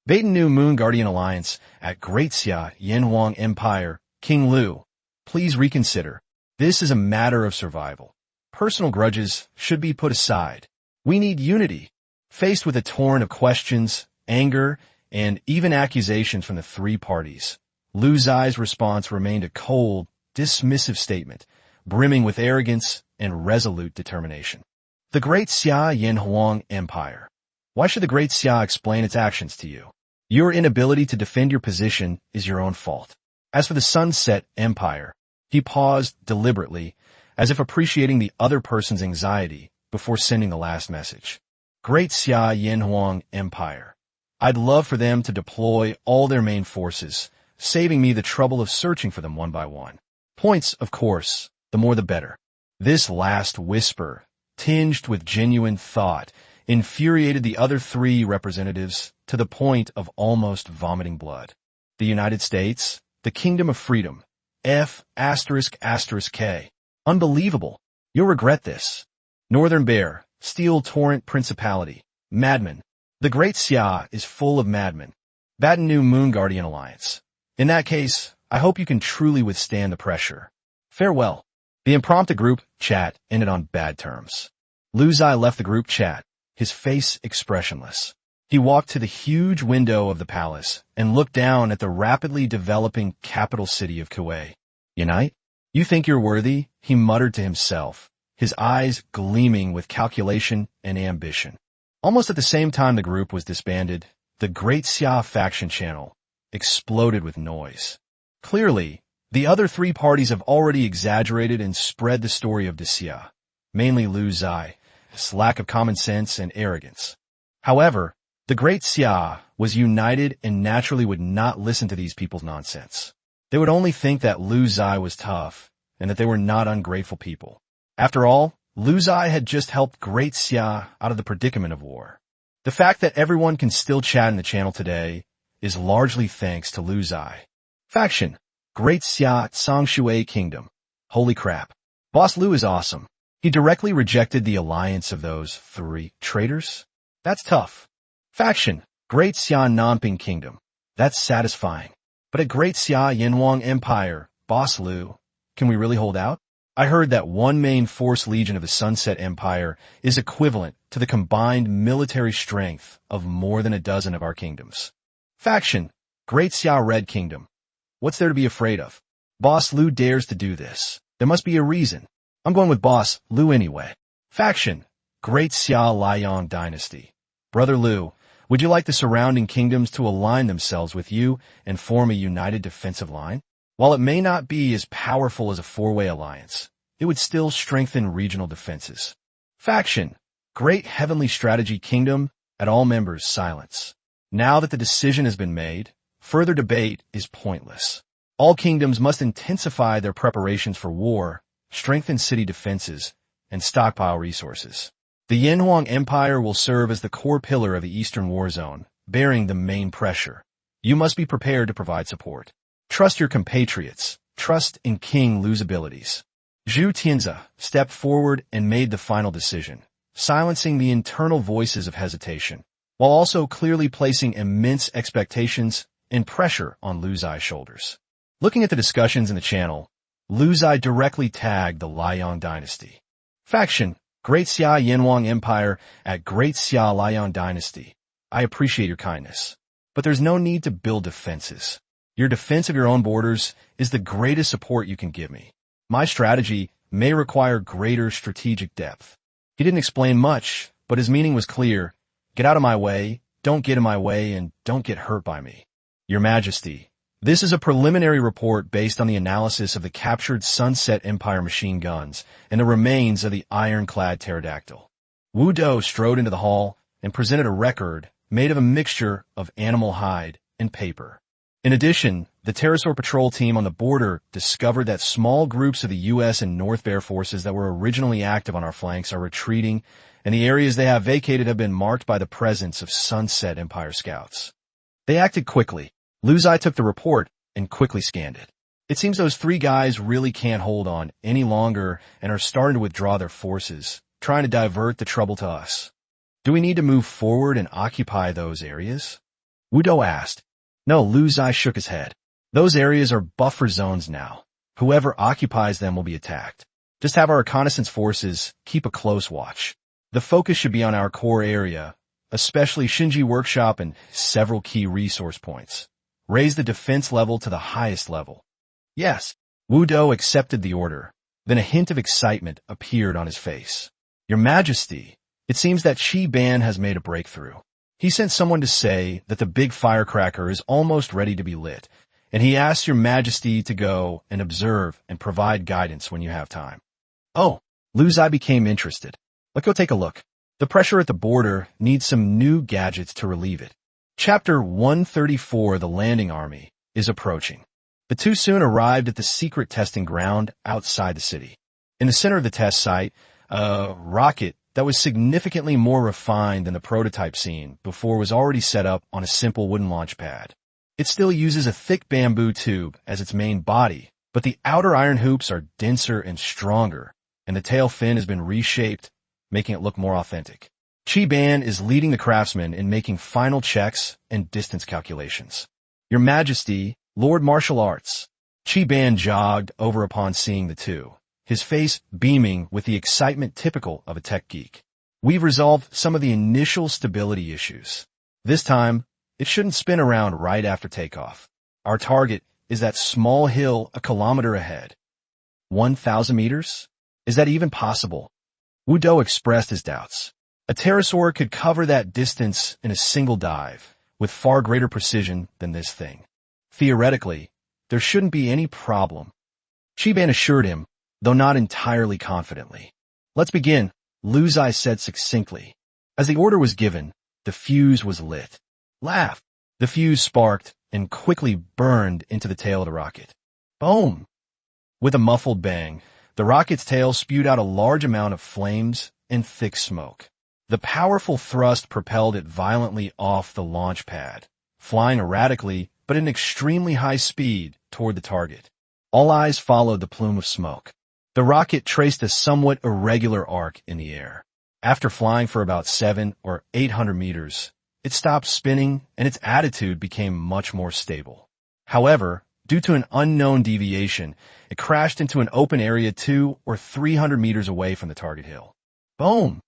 Baden New Moon Guardian Alliance at Great Xia Yinhuang Empire. King Lu, please reconsider. This is a matter of survival. Personal grudges should be put aside. We need unity. Faced with a torrent of questions, anger, and even accusations from the three parties, Lu Ziye's response remained a cold, dismissive statement, brimming with arrogance and resolute determination. The Great Xia Yinhuang Empire. Why should the Great Xia explain its actions to you? Your inability to defend your position is your own fault. As for the Sunset Empire, he paused deliberately, as if appreciating the other person's anxiety before sending the last message. Great Xia Yinhuang Empire. I'd love for them to deploy all their main forces, saving me the trouble of searching for them one by one. Points, of course, the more the better. This last whisper, tinged with genuine thought, infuriated the other three representatives to the point of almost vomiting blood. The United States, the Kingdom of Freedom, F***K. Unbelievable. You'll regret this. Northern Bear, Steel Torrent Principality. Madmen. The Great Ziye is full of madmen. Batten New Moon Guardian Alliance. In that case, I hope you can truly withstand the pressure. Farewell. The impromptu group chat ended on bad terms. Lu Ziye left the group chat, his face expressionless. He walked to the huge window of the palace and looked down at the rapidly developing capital city of Kuwait. Unite? You think you're worthy? He muttered to himself, his eyes gleaming with calculation and ambition. Almost at the same time the group was disbanded, the Great Ziye faction channel exploded with noise. Clearly, the other three parties have already exaggerated and spread the story of Ziye, mainly Lu Ziye, his lack of common sense and arrogance. However, the Great Ziye was united and naturally would not listen to these people's nonsense. They would only think that Lu Ziye was tough and that they were not ungrateful people. After all, Lu Ziye had just helped Great Ziye out of the predicament of war. The fact that everyone can still chat in the channel today is largely thanks to Lu Ziye. Faction. Great Ziye Songshui Kingdom. Holy crap. Boss Lu is awesome. He directly rejected the alliance of those three traitors? That's tough. Faction. Great Ziye Nanping Kingdom. That's satisfying. But at Great Ziye Yinhuang Empire, Boss Lu, can we really hold out? I heard that one main force legion of the Sunset Empire is equivalent to the combined military strength of more than a dozen of our kingdoms. Faction. Great Ziye Red Kingdom. What's there to be afraid of? Boss Lu dares to do this. There must be a reason. I'm going with Boss Lu anyway. Faction. Great Ziye Liang Dynasty. Brother Lu, would you like the surrounding kingdoms to align themselves with you and form a united defensive line? While it may not be as powerful as a four-way alliance, it would still strengthen regional defenses. Faction. Great Heavenly Strategy Kingdom. At all members, silence. Now that the decision has been made, further debate is pointless. All kingdoms must intensify their preparations for war, strengthen city defenses, and stockpile resources. The Yinhuang Empire will serve as the core pillar of the Eastern War Zone, bearing the main pressure. You must be prepared to provide support. Trust your compatriots. Trust in King Lu's abilities. Zhu Tianzi stepped forward and made the final decision, silencing the internal voices of hesitation, while also clearly placing immense expectations and pressure on Lu Ziye's shoulders. Looking at the discussions in the channel, Lu Ziye directly tagged the Liang Dynasty. Faction. Great Ziye Yinhuang Empire at Great Ziye Liang Dynasty. I appreciate your kindness, but there's no need to build defenses. Your defense of your own borders is the greatest support you can give me. My strategy may require greater strategic depth. He didn't explain much, but his meaning was clear. Get out of my way, don't get in my way, and don't get hurt by me. Your Majesty, this is a preliminary report based on the analysis of the captured Sunset Empire machine guns and the remains of the ironclad pterodactyl. Wu Do strode into the hall and presented a record made of a mixture of animal hide and paper. In addition, the Pterosaur Patrol team on the border discovered that small groups of the U.S. and North Bear forces that were originally active on our flanks are retreating, and the areas they have vacated have been marked by the presence of Sunset Empire scouts. They acted quickly. Lu Ziye took the report and quickly scanned it. It seems those three guys really can't hold on any longer and are starting to withdraw their forces, trying to divert the trouble to us. Do we need to move forward and occupy those areas? Wu Do asked. No, Lu Ziye shook his head. Those areas are buffer zones now. Whoever occupies them will be attacked. Just have our reconnaissance forces keep a close watch. The focus should be on our core area, especially Shinji Workshop and several key resource points. Raise the defense level to the highest level. Yes. Wu Do accepted the order. Then a hint of excitement appeared on his face. Your Majesty, it seems that Shi Ban has made a breakthrough. He sent someone to say that the big firecracker is almost ready to be lit, and he asks Your Majesty to go and observe and provide guidance when you have time. Oh, Lu Ziye became interested. Let's go take a look. The pressure at the border needs some new gadgets to relieve it. Chapter 134, The Landing Army, is approaching. The two soon arrived at the secret testing ground outside the city. In the center of the test site, a rocket that was significantly more refined than the prototype seen before was already set up on a simple wooden launch pad. It still uses a thick bamboo tube as its main body, but the outer iron hoops are denser and stronger, and the tail fin has been reshaped, making it look more authentic. Chi Ban is leading the craftsmen in making final checks and distance calculations. Your Majesty, Lord Martial Arts. Chi Ban jogged over upon seeing the two, his face beaming with the excitement typical of a tech geek. We've resolved some of the initial stability issues. This time, it shouldn't spin around right after takeoff. Our target is that small hill a kilometer ahead. 1,000 meters? Is that even possible? Wudo expressed his doubts. A pterosaur could cover that distance in a single dive, with far greater precision than this thing. Theoretically, there shouldn't be any problem. Chi Ban assured him, though not entirely confidently. Let's begin, Lu Ziye said succinctly. As the order was given, the fuse was lit. Laugh! The fuse sparked and quickly burned into the tail of the rocket. Boom! With a muffled bang, the rocket's tail spewed out a large amount of flames and thick smoke. The powerful thrust propelled it violently off the launch pad, flying erratically but at an extremely high speed toward the target. All eyes followed the plume of smoke. The rocket traced a somewhat irregular arc in the air. After flying for about 700 or 800 meters, it stopped spinning and its attitude became much more stable. However, due to an unknown deviation, it crashed into an open area 200 or 300 meters away from the target hill. Boom!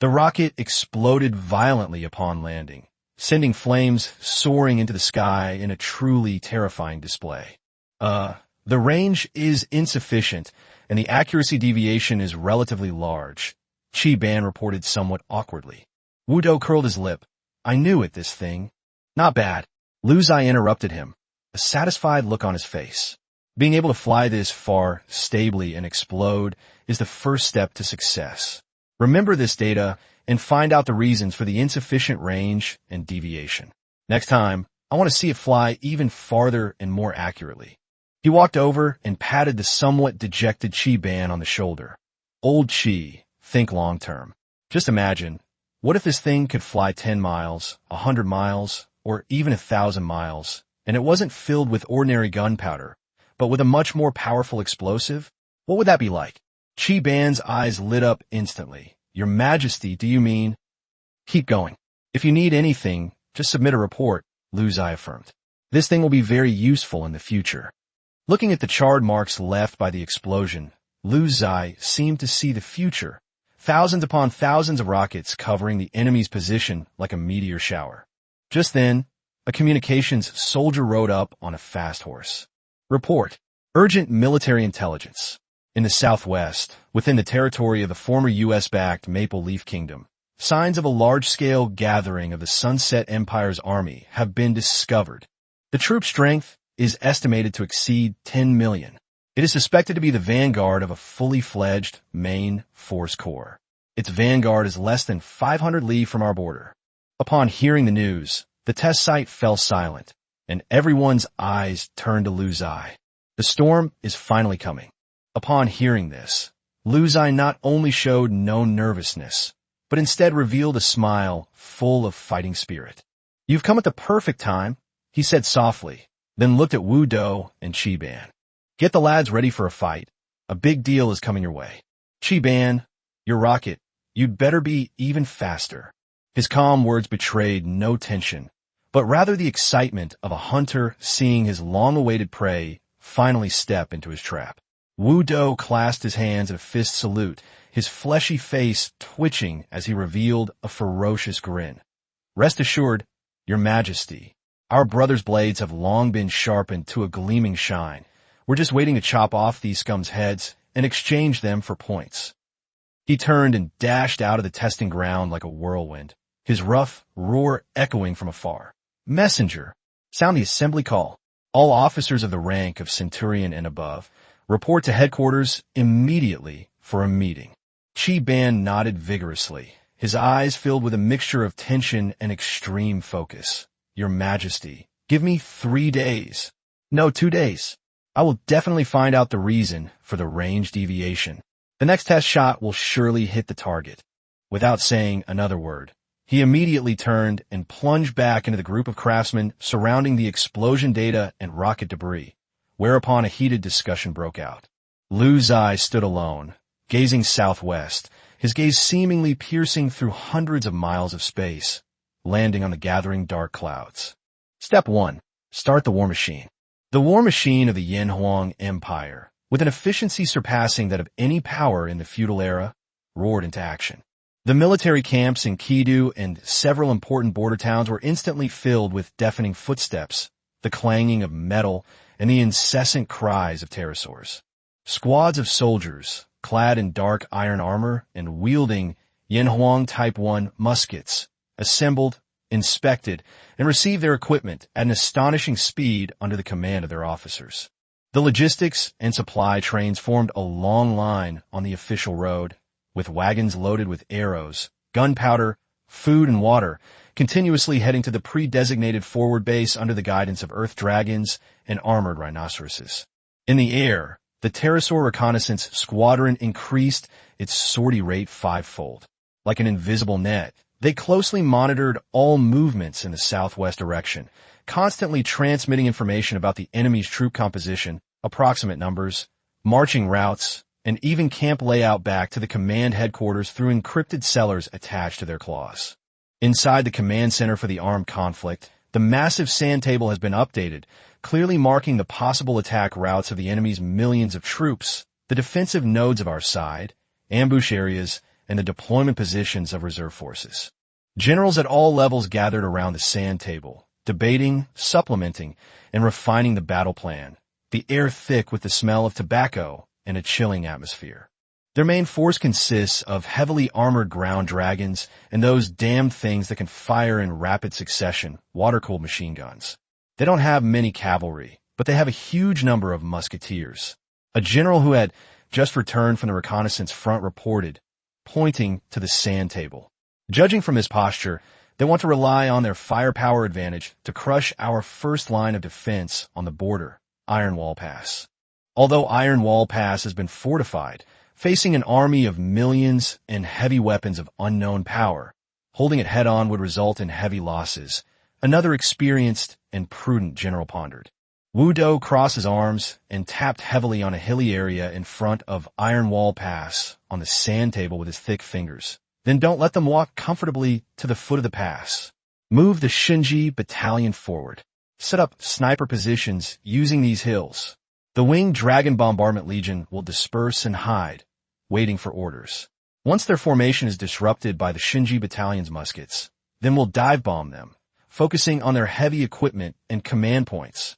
The rocket exploded violently upon landing, sending flames soaring into the sky in a truly terrifying display. The range is insufficient, and the accuracy deviation is relatively large, Chi Ban reported somewhat awkwardly. Wudo curled his lip. I knew it, this thing. Not bad. Lu Ziye interrupted him, a satisfied look on his face. Being able to fly this far stably and explode is the first step to success. Remember this data and find out the reasons for the insufficient range and deviation. Next time, I want to see it fly even farther and more accurately. He walked over and patted the somewhat dejected Chi Ban on the shoulder. Old Chi, think long term. Just imagine, what if this thing could fly 10 miles, 100 miles, or even 1,000 miles, and it wasn't filled with ordinary gunpowder, but with a much more powerful explosive? What would that be like? Chi Ban's eyes lit up instantly. Your Majesty, do you mean? Keep going. If you need anything, just submit a report, Lu Ziye affirmed. This thing will be very useful in the future. Looking at the charred marks left by the explosion, Lu Ziye seemed to see the future. Thousands upon thousands of rockets covering the enemy's position like a meteor shower. Just then, a communications soldier rode up on a fast horse. Report. Urgent military intelligence. In the southwest, within the territory of the former U.S.-backed Maple Leaf Kingdom, signs of a large-scale gathering of the Sunset Empire's army have been discovered. The troop strength is estimated to exceed 10 million. It is suspected to be the vanguard of a fully fledged main force corps. Its vanguard is less than 500 li from our border. Upon hearing the news, the test site fell silent, and everyone's eyes turned to Lu Ziye. The storm is finally coming. Upon hearing this, Lu Ziye not only showed no nervousness, but instead revealed a smile full of fighting spirit. You've come at the perfect time, he said softly, then looked at Wudo and Chi Ban. Get the lads ready for a fight. A big deal is coming your way. Chi Ban, your rocket, you'd better be even faster. His calm words betrayed no tension, but rather the excitement of a hunter seeing his long-awaited prey finally step into his trap. Wudo clasped his hands in a fist salute, his fleshy face twitching as he revealed a ferocious grin. Rest assured, Your Majesty, our brothers' blades have long been sharpened to a gleaming shine. We're just waiting to chop off these scum's heads and exchange them for points. He turned and dashed out of the testing ground like a whirlwind, his rough roar echoing from afar. Messenger, sound the assembly call. All officers of the rank of Centurion and above, report to headquarters immediately for a meeting. Chi Ban nodded vigorously, his eyes filled with a mixture of tension and extreme focus. Your Majesty, give me 3 days. No, 2 days. I will definitely find out the reason for the range deviation. The next test shot will surely hit the target. Without saying another word, he immediately turned and plunged back into the group of craftsmen surrounding the explosion data and rocket debris, whereupon a heated discussion broke out. Lu Ziye stood alone, gazing southwest, his gaze seemingly piercing through hundreds of miles of space, landing on the gathering dark clouds. Step 1. Start the war machine. The war machine of the Yanhuang Empire, with an efficiency surpassing that of any power in the feudal era, roared into action. The military camps in Kidu and several important border towns were instantly filled with deafening footsteps, the clanging of metal, and the incessant cries of pterosaurs. Squads of soldiers, clad in dark iron armor and wielding Yanhuang Type 1 muskets, assembled, inspected, and received their equipment at an astonishing speed under the command of their officers. The logistics and supply trains formed a long line on the official road, with wagons loaded with arrows, gunpowder, food, and water, continuously heading to the pre-designated forward base under the guidance of earth dragons and armored rhinoceroses. In the air, the pterosaur reconnaissance squadron increased its sortie rate fivefold. Like an invisible net, they closely monitored all movements in the southwest direction, constantly transmitting information about the enemy's troop composition, approximate numbers, marching routes, and even camp layout back to the command headquarters through encrypted cellars attached to their claws. Inside the command center for the armed conflict, the massive sand table has been updated, clearly marking the possible attack routes of the enemy's millions of troops, the defensive nodes of our side, ambush areas, and the deployment positions of reserve forces. Generals at all levels gathered around the sand table, debating, supplementing, and refining the battle plan, the air thick with the smell of tobacco and a chilling atmosphere. Their main force consists of heavily armored ground dragons and those damned things that can fire in rapid succession, water-cooled machine guns. They don't have many cavalry, but they have a huge number of musketeers. A general who had just returned from the reconnaissance front reported, pointing to the sand table. Judging from his posture, they want to rely on their firepower advantage to crush our first line of defense on the border, Iron Wall Pass. Although Iron Wall Pass has been fortified, facing an army of millions and heavy weapons of unknown power, holding it head-on would result in heavy losses, another experienced and prudent general pondered. Wu Do crossed his arms and tapped heavily on a hilly area in front of Iron Wall Pass on the sand table with his thick fingers. Then don't let them walk comfortably to the foot of the pass. Move the Shinji battalion forward. Set up sniper positions using these hills. The Winged Dragon Bombardment Legion will disperse and hide, waiting for orders. Once their formation is disrupted by the Shinji battalion's muskets, then we'll dive bomb them, focusing on their heavy equipment and command points.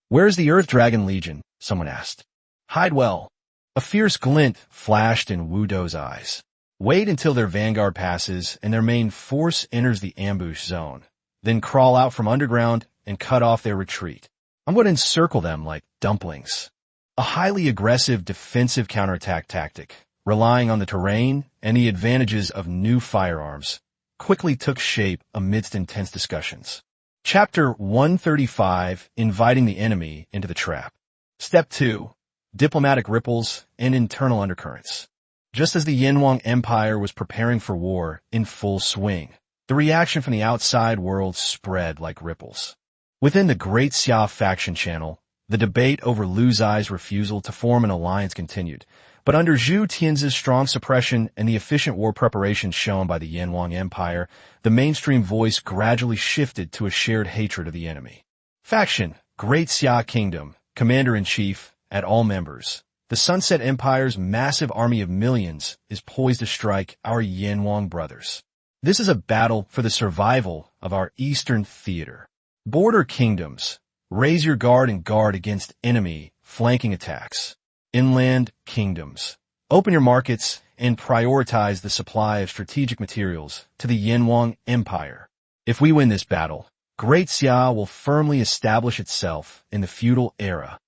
"Where's the Earth Dragon Legion?" someone asked. "Hide well." A fierce glint flashed in Wu Do's eyes. Wait until their vanguard passes and their main force enters the ambush zone. Then crawl out from underground and cut off their retreat. I'm going to encircle them like dumplings. A highly aggressive defensive counterattack tactic, relying on the terrain and the advantages of new firearms, quickly took shape amidst intense discussions. Chapter 135, Inviting the Enemy into the Trap. Step 2. Diplomatic ripples and internal undercurrents. Just as the Yanhuang Empire was preparing for war in full swing, the reaction from the outside world spread like ripples. Within the Great Xia faction channel, the debate over Lu Zai's refusal to form an alliance continued, but under Zhu Tian's strong suppression and the efficient war preparations shown by the Yanhuang Empire, the mainstream voice gradually shifted to a shared hatred of the enemy. Faction, Great Xia Kingdom, Commander-in-Chief, at all members. The Sunset Empire's massive army of millions is poised to strike our Yanhuang brothers. This is a battle for the survival of our Eastern theater. Border kingdoms, raise your guard and guard against enemy flanking attacks. Inland kingdoms, open your markets and prioritize the supply of strategic materials to the Yanhuang Empire. If we win this battle, Great Xia will firmly establish itself in the feudal era.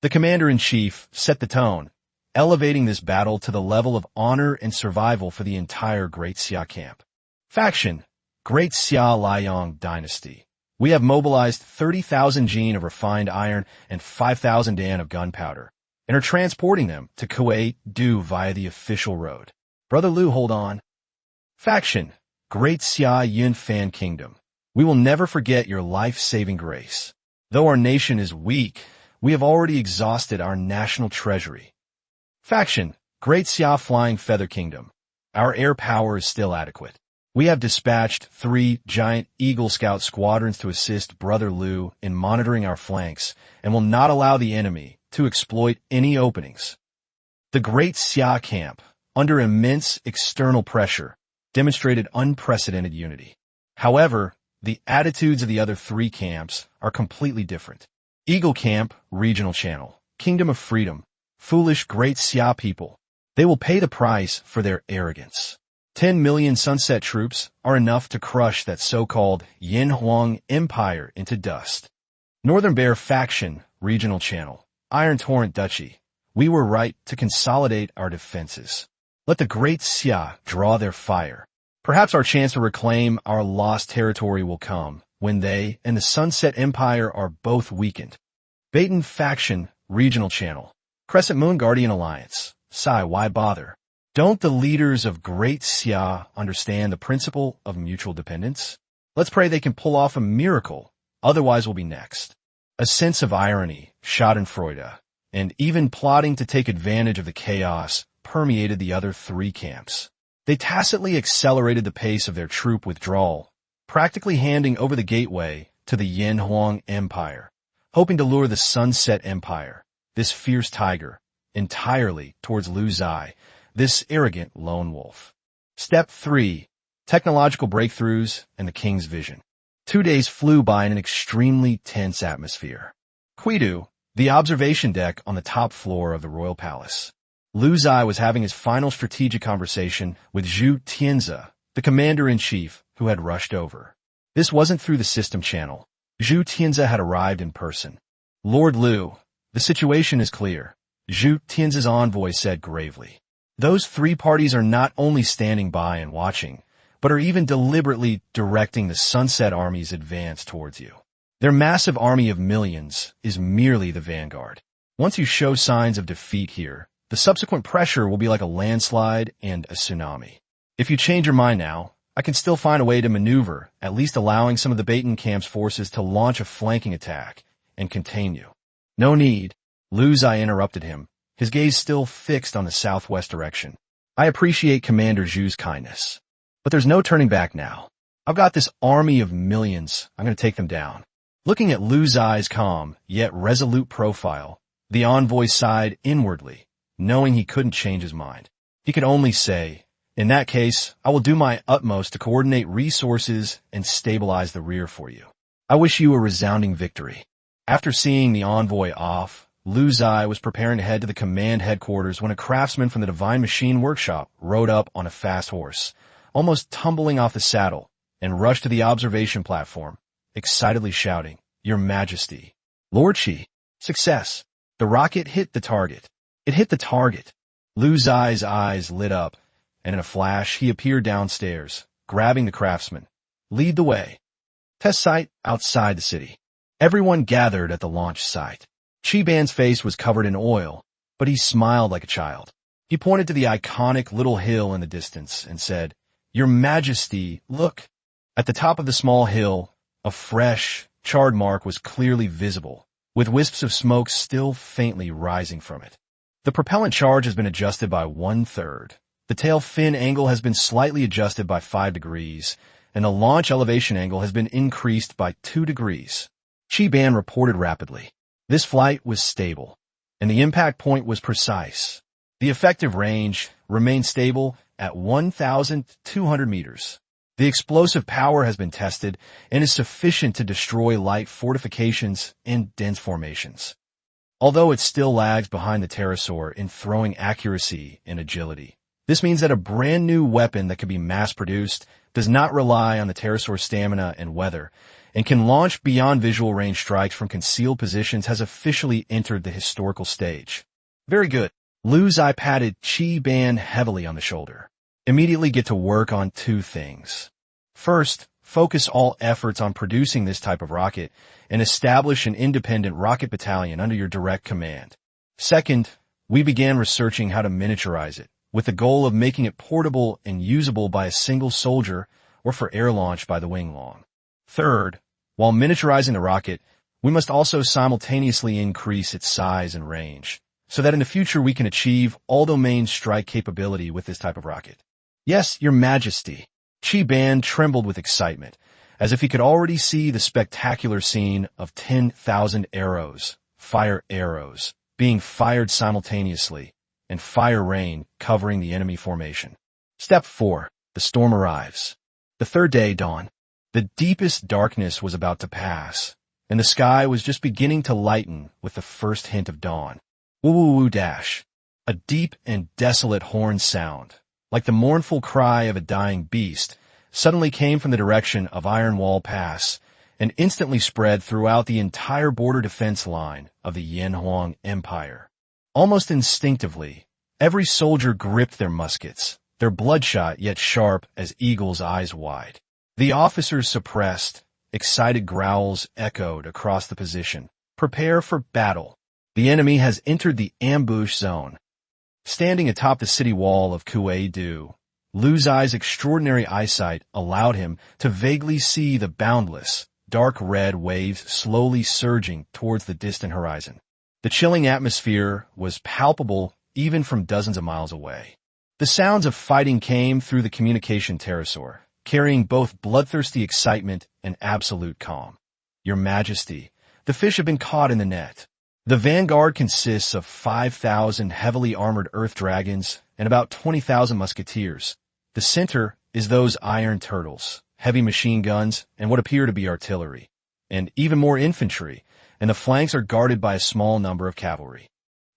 The commander-in-chief set the tone, elevating this battle to the level of honor and survival for the entire Great Xia camp. Faction, Great Xia Liang Dynasty. We have mobilized 30,000 jin of refined iron and 5,000 dan of gunpowder, and are transporting them to Kuwait-Du via the official road. Brother Lu, hold on. Faction, Great Xia Yin Fan Kingdom. We will never forget your life-saving grace. Though our nation is weak, we have already exhausted our national treasury. Faction, Great Xia Flying Feather Kingdom. Our air power is still adequate. We have dispatched 3 giant Eagle Scout squadrons to assist Brother Liu in monitoring our flanks and will not allow the enemy to exploit any openings. The Great Ziye camp, under immense external pressure, demonstrated unprecedented unity. However, the attitudes of the other 3 camps are completely different. Eagle Camp, Regional Channel, Kingdom of Freedom, foolish Great Ziye people. They will pay the price for their arrogance. 10 million Sunset troops are enough to crush that so-called Yin Huang Empire into dust. Northern Bear Faction, Regional Channel, Iron Torrent Duchy. We were right to consolidate our defenses. Let the Great Ziye draw their fire. Perhaps our chance to reclaim our lost territory will come when they and the Sunset Empire are both weakened. Baton Faction, Regional Channel, Crescent Moon Guardian Alliance. Sigh, why bother? Don't the leaders of Great Ziye understand the principle of mutual dependence? Let's pray they can pull off a miracle, otherwise we'll be next. A sense of irony, schadenfreude, and even plotting to take advantage of the chaos permeated the other 3 camps. They tacitly accelerated the pace of their troop withdrawal, practically handing over the gateway to the Yin Huang Empire, hoping to lure the Sunset Empire, this fierce tiger, entirely towards Liu Ziye, this arrogant lone wolf. Step 3. Technological breakthroughs and the king's vision. 2 days flew by in an extremely tense atmosphere. Quidu, the observation deck on the top floor of the royal palace. Liu Ziye was having his final strategic conversation with Zhu Tianze, the commander-in-chief who had rushed over. This wasn't through the system channel. Zhu Tianze had arrived in person. Lord Liu, the situation is clear, Zhu Tianze's envoy said gravely. Those 3 parties are not only standing by and watching, but are even deliberately directing the Sunset Army's advance towards you. Their massive army of millions is merely the vanguard. Once you show signs of defeat here, the subsequent pressure will be like a landslide and a tsunami. If you change your mind now, I can still find a way to maneuver, at least allowing some of the Baton camp's forces to launch a flanking attack and contain you. No need, Liu Ziye interrupted him, his gaze still fixed on the southwest direction. I appreciate Commander Zhu's kindness, but there's no turning back now. I've got this army of millions. I'm going to take them down. Looking at Liu Ziye's calm, yet resolute profile, the envoy sighed inwardly, knowing he couldn't change his mind. He could only say, in that case, I will do my utmost to coordinate resources and stabilize the rear for you. I wish you a resounding victory. After seeing the envoy off, Liu Ziye was preparing to head to the command headquarters when a craftsman from the Divine Machine Workshop rode up on a fast horse, almost tumbling off the saddle, and rushed to the observation platform, excitedly shouting, Your Majesty. Lord Shi. Success. The rocket hit the target. It hit the target. Liu Ziye's eyes lit up, and in a flash he appeared downstairs, grabbing the craftsman. Lead the way. Test site outside the city. Everyone gathered at the launch site. Chi-Ban's face was covered in oil, but he smiled like a child. He pointed to the iconic little hill in the distance and said, Your Majesty, look. At the top of the small hill, a fresh, charred mark was clearly visible, with wisps of smoke still faintly rising from it. The propellant charge has been adjusted by 1/3. The tail fin angle has been slightly adjusted by 5 degrees, and the launch elevation angle has been increased by 2 degrees. Chi-Ban reported rapidly. This flight was stable, and the impact point was precise. The effective range remained stable at 1,200 meters. The explosive power has been tested and is sufficient to destroy light fortifications and dense formations. Although it still lags behind the pterosaur in throwing accuracy and agility, this means that a brand new weapon that can be mass-produced does not rely on the pterosaur's stamina and weather, and can launch beyond visual range strikes from concealed positions has officially entered the historical stage. Very good. Liu Ziye patted Chi-Ban heavily on the shoulder. Immediately get to work on 2 things. First, focus all efforts on producing this type of rocket and establish an independent rocket battalion under your direct command. Second, we began researching how to miniaturize it, with the goal of making it portable and usable by a single soldier or for air launch by the wing-long. Third, while miniaturizing the rocket, we must also simultaneously increase its size and range, so that in the future we can achieve all-domain strike capability with this type of rocket. Yes, your majesty. Qi Ban trembled with excitement, as if he could already see the spectacular scene of 10,000 arrows, fire arrows, being fired simultaneously, and fire rain covering the enemy formation. Step 4. The storm arrives. The third day dawned. The deepest darkness was about to pass, and the sky was just beginning to lighten with the first hint of dawn. Woo-woo-woo dash. A deep and desolate horn sound, like the mournful cry of a dying beast, suddenly came from the direction of Iron Wall Pass and instantly spread throughout the entire border defense line of the Yanhuang Empire. Almost instinctively, every soldier gripped their muskets, their bloodshot yet sharp as eagles' eyes wide. The officers suppressed, excited growls echoed across the position. Prepare for battle. The enemy has entered the ambush zone. Standing atop the city wall of Kuei-du, Lu Ziye's extraordinary eyesight allowed him to vaguely see the boundless, dark red waves slowly surging towards the distant horizon. The chilling atmosphere was palpable even from dozens of miles away. The sounds of fighting came through the communication terrasaur, carrying both bloodthirsty excitement and absolute calm. Your Majesty, the fish have been caught in the net. The vanguard consists of 5,000 heavily armored earth dragons and about 20,000 musketeers. The center is those iron turtles, heavy machine guns, and what appear to be artillery, and even more infantry, and the flanks are guarded by a small number of cavalry.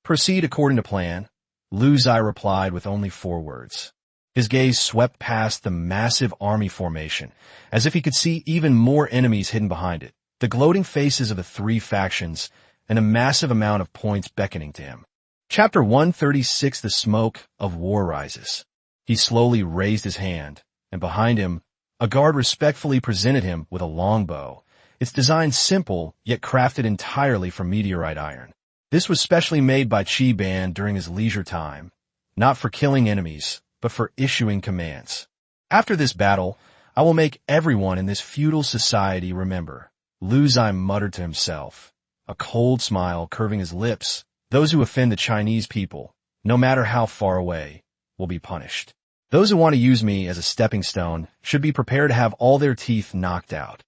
Proceed according to plan, Lu Ziye replied with only 4 words. His gaze swept past the massive army formation, as if he could see even more enemies hidden behind it, the gloating faces of the 3 factions, and a massive amount of points beckoning to him. Chapter 136. The smoke of war rises. He slowly raised his hand, and behind him, a guard respectfully presented him with a longbow, its design simple, yet crafted entirely from meteorite iron. This was specially made by Qi Ban during his leisure time, not for killing enemies, but for issuing commands. After this battle, I will make everyone in this feudal society remember, Lu Ziye muttered to himself, a cold smile curving his lips. Those who offend the Chinese people, no matter how far away, will be punished. Those who want to use me as a stepping stone should be prepared to have all their teeth knocked out.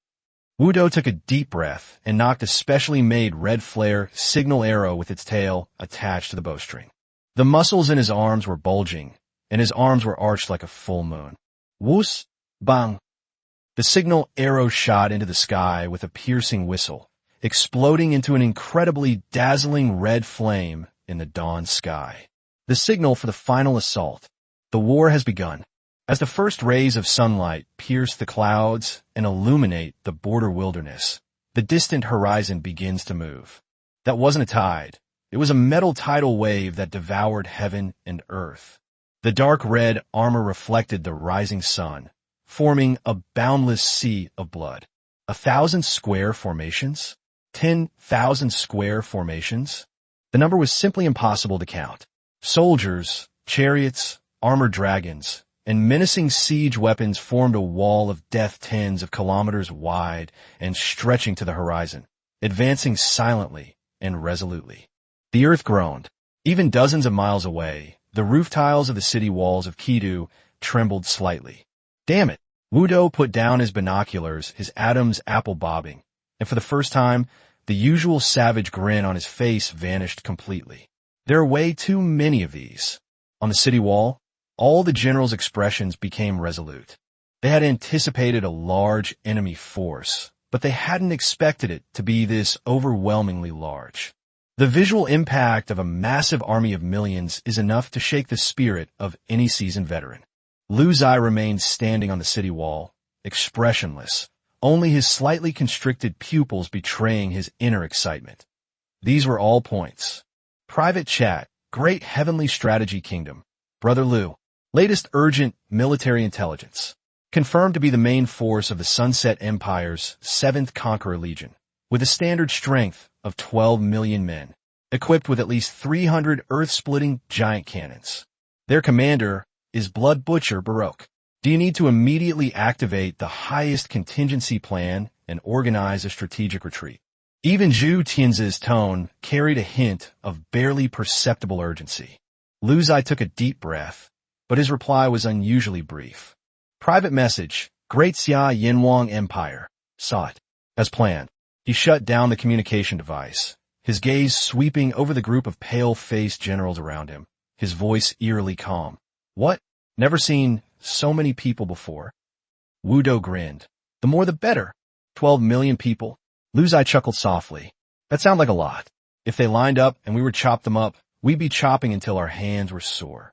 Wu Do took a deep breath and knocked a specially made red flare signal arrow with its tail attached to the bowstring. The muscles in his arms were bulging, and his arms were arched like a full moon. Whoos! Bang! The signal arrow shot into the sky with a piercing whistle, exploding into an incredibly dazzling red flame in the dawn sky. The signal for the final assault. The war has begun. As the first rays of sunlight pierce the clouds and illuminate the border wilderness, the distant horizon begins to move. That wasn't a tide. It was a metal tidal wave that devoured heaven and earth. The dark red armor reflected the rising sun, forming a boundless sea of blood. 1,000 square formations? 10,000 square formations? The number was simply impossible to count. Soldiers, chariots, armored dragons, and menacing siege weapons formed a wall of death tens of kilometers wide and stretching to the horizon, advancing silently and resolutely. The earth groaned. Even dozens of miles away, the roof tiles of the city walls of Kidu trembled slightly. Damn it! Wu Do put down his binoculars, his Adam's apple bobbing, and for the first time, the usual savage grin on his face vanished completely. There are way too many of these. On the city wall, all the generals' expressions became resolute. They had anticipated a large enemy force, but they hadn't expected it to be this overwhelmingly large. The visual impact of a massive army of millions is enough to shake the spirit of any seasoned veteran. Lu Ziye remained standing on the city wall, expressionless, only his slightly constricted pupils betraying his inner excitement. These were all points. Private chat, Great Heavenly Strategy Kingdom. Brother Lu. Latest urgent military intelligence. Confirmed to be the main force of the Sunset Empire's 7th Conqueror Legion, with a standard strength of 12 million men, equipped with at least 300 earth-splitting giant cannons. Their commander is Blood Butcher Baroque. Do you need to immediately activate the highest contingency plan and organize a strategic retreat? Even Zhu Tianzi's tone carried a hint of barely perceptible urgency. Lu Ziye took a deep breath, but his reply was unusually brief. Private message, Great Xia Yinhuang Empire. Saw it. As planned. He shut down the communication device, his gaze sweeping over the group of pale-faced generals around him, his voice eerily calm. What? Never seen so many people before. Wudo grinned. The more the better. 12 million people. Lu Ziye chuckled softly. That sounds like a lot. If they lined up and we were chop them up, we'd be chopping until our hands were sore.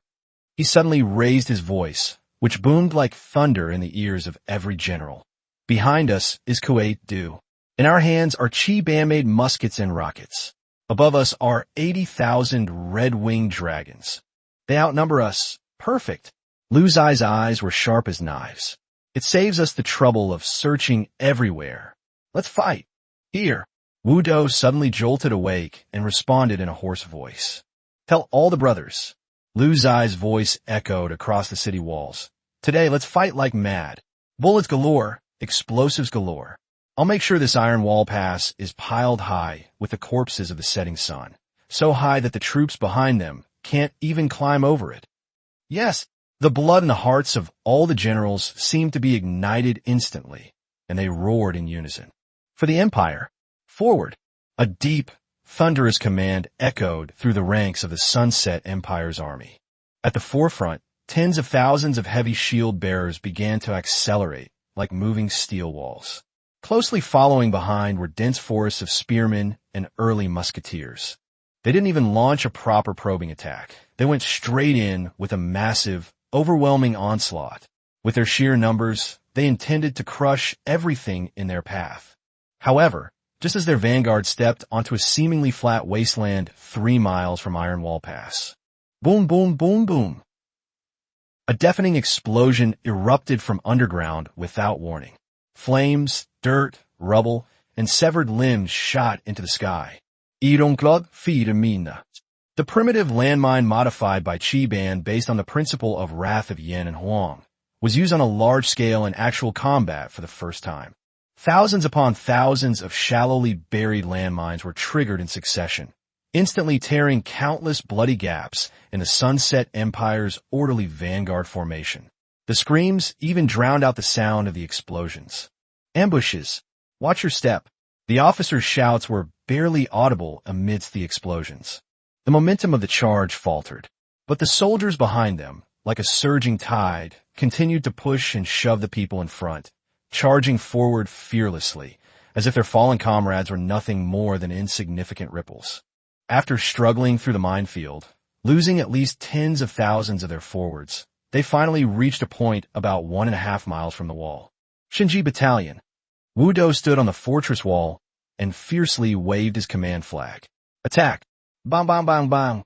He suddenly raised his voice, which boomed like thunder in the ears of every general. Behind us is Kuwait Du. In our hands are Chi-Ban-made muskets and rockets. Above us are 80,000 red-winged dragons. They outnumber us. Perfect. Lu Ziye's eyes were sharp as knives. It saves us the trouble of searching everywhere. Let's fight. Here. Wudo suddenly jolted awake and responded in a hoarse voice. Tell all the brothers. Lu Ziye's voice echoed across the city walls. Today, let's fight like mad. Bullets galore, explosives galore. I'll make sure this iron wall pass is piled high with the corpses of the setting sun, so high that the troops behind them can't even climb over it. Yes, the blood in the hearts of all the generals seemed to be ignited instantly, and they roared in unison. For the Empire, forward! A deep, thunderous command echoed through the ranks of the Sunset Empire's army. At the forefront, tens of thousands of heavy shield bearers began to accelerate like moving steel walls. Closely following behind were dense forests of spearmen and early musketeers. They didn't even launch a proper probing attack. They went straight in with a massive, overwhelming onslaught. With their sheer numbers, they intended to crush everything in their path. However, just as their vanguard stepped onto a seemingly flat wasteland 3 miles from Iron Wall Pass. Boom, boom, boom, boom. A deafening explosion erupted from underground without warning. Flames, dirt, rubble, and severed limbs shot into the sky. Ironclad Firmina. The primitive landmine modified by Chi-Ban based on the principle of Wrath of Yin and Huang was used on a large scale in actual combat for the first time. Thousands upon thousands of shallowly buried landmines were triggered in succession, instantly tearing countless bloody gaps in the Sunset Empire's orderly vanguard formation. The screams even drowned out the sound of the explosions. Ambushes. Watch your step. The officers' shouts were barely audible amidst the explosions. The momentum of the charge faltered, but the soldiers behind them, like a surging tide, continued to push and shove the people in front, charging forward fearlessly, as if their fallen comrades were nothing more than insignificant ripples. After struggling through the minefield, losing at least tens of thousands of their forwards, they finally reached a point about 1.5 miles from the wall. Shinji Battalion. Wudo stood on the fortress wall and fiercely waved his command flag. Attack! Bang, bang, bang, bang!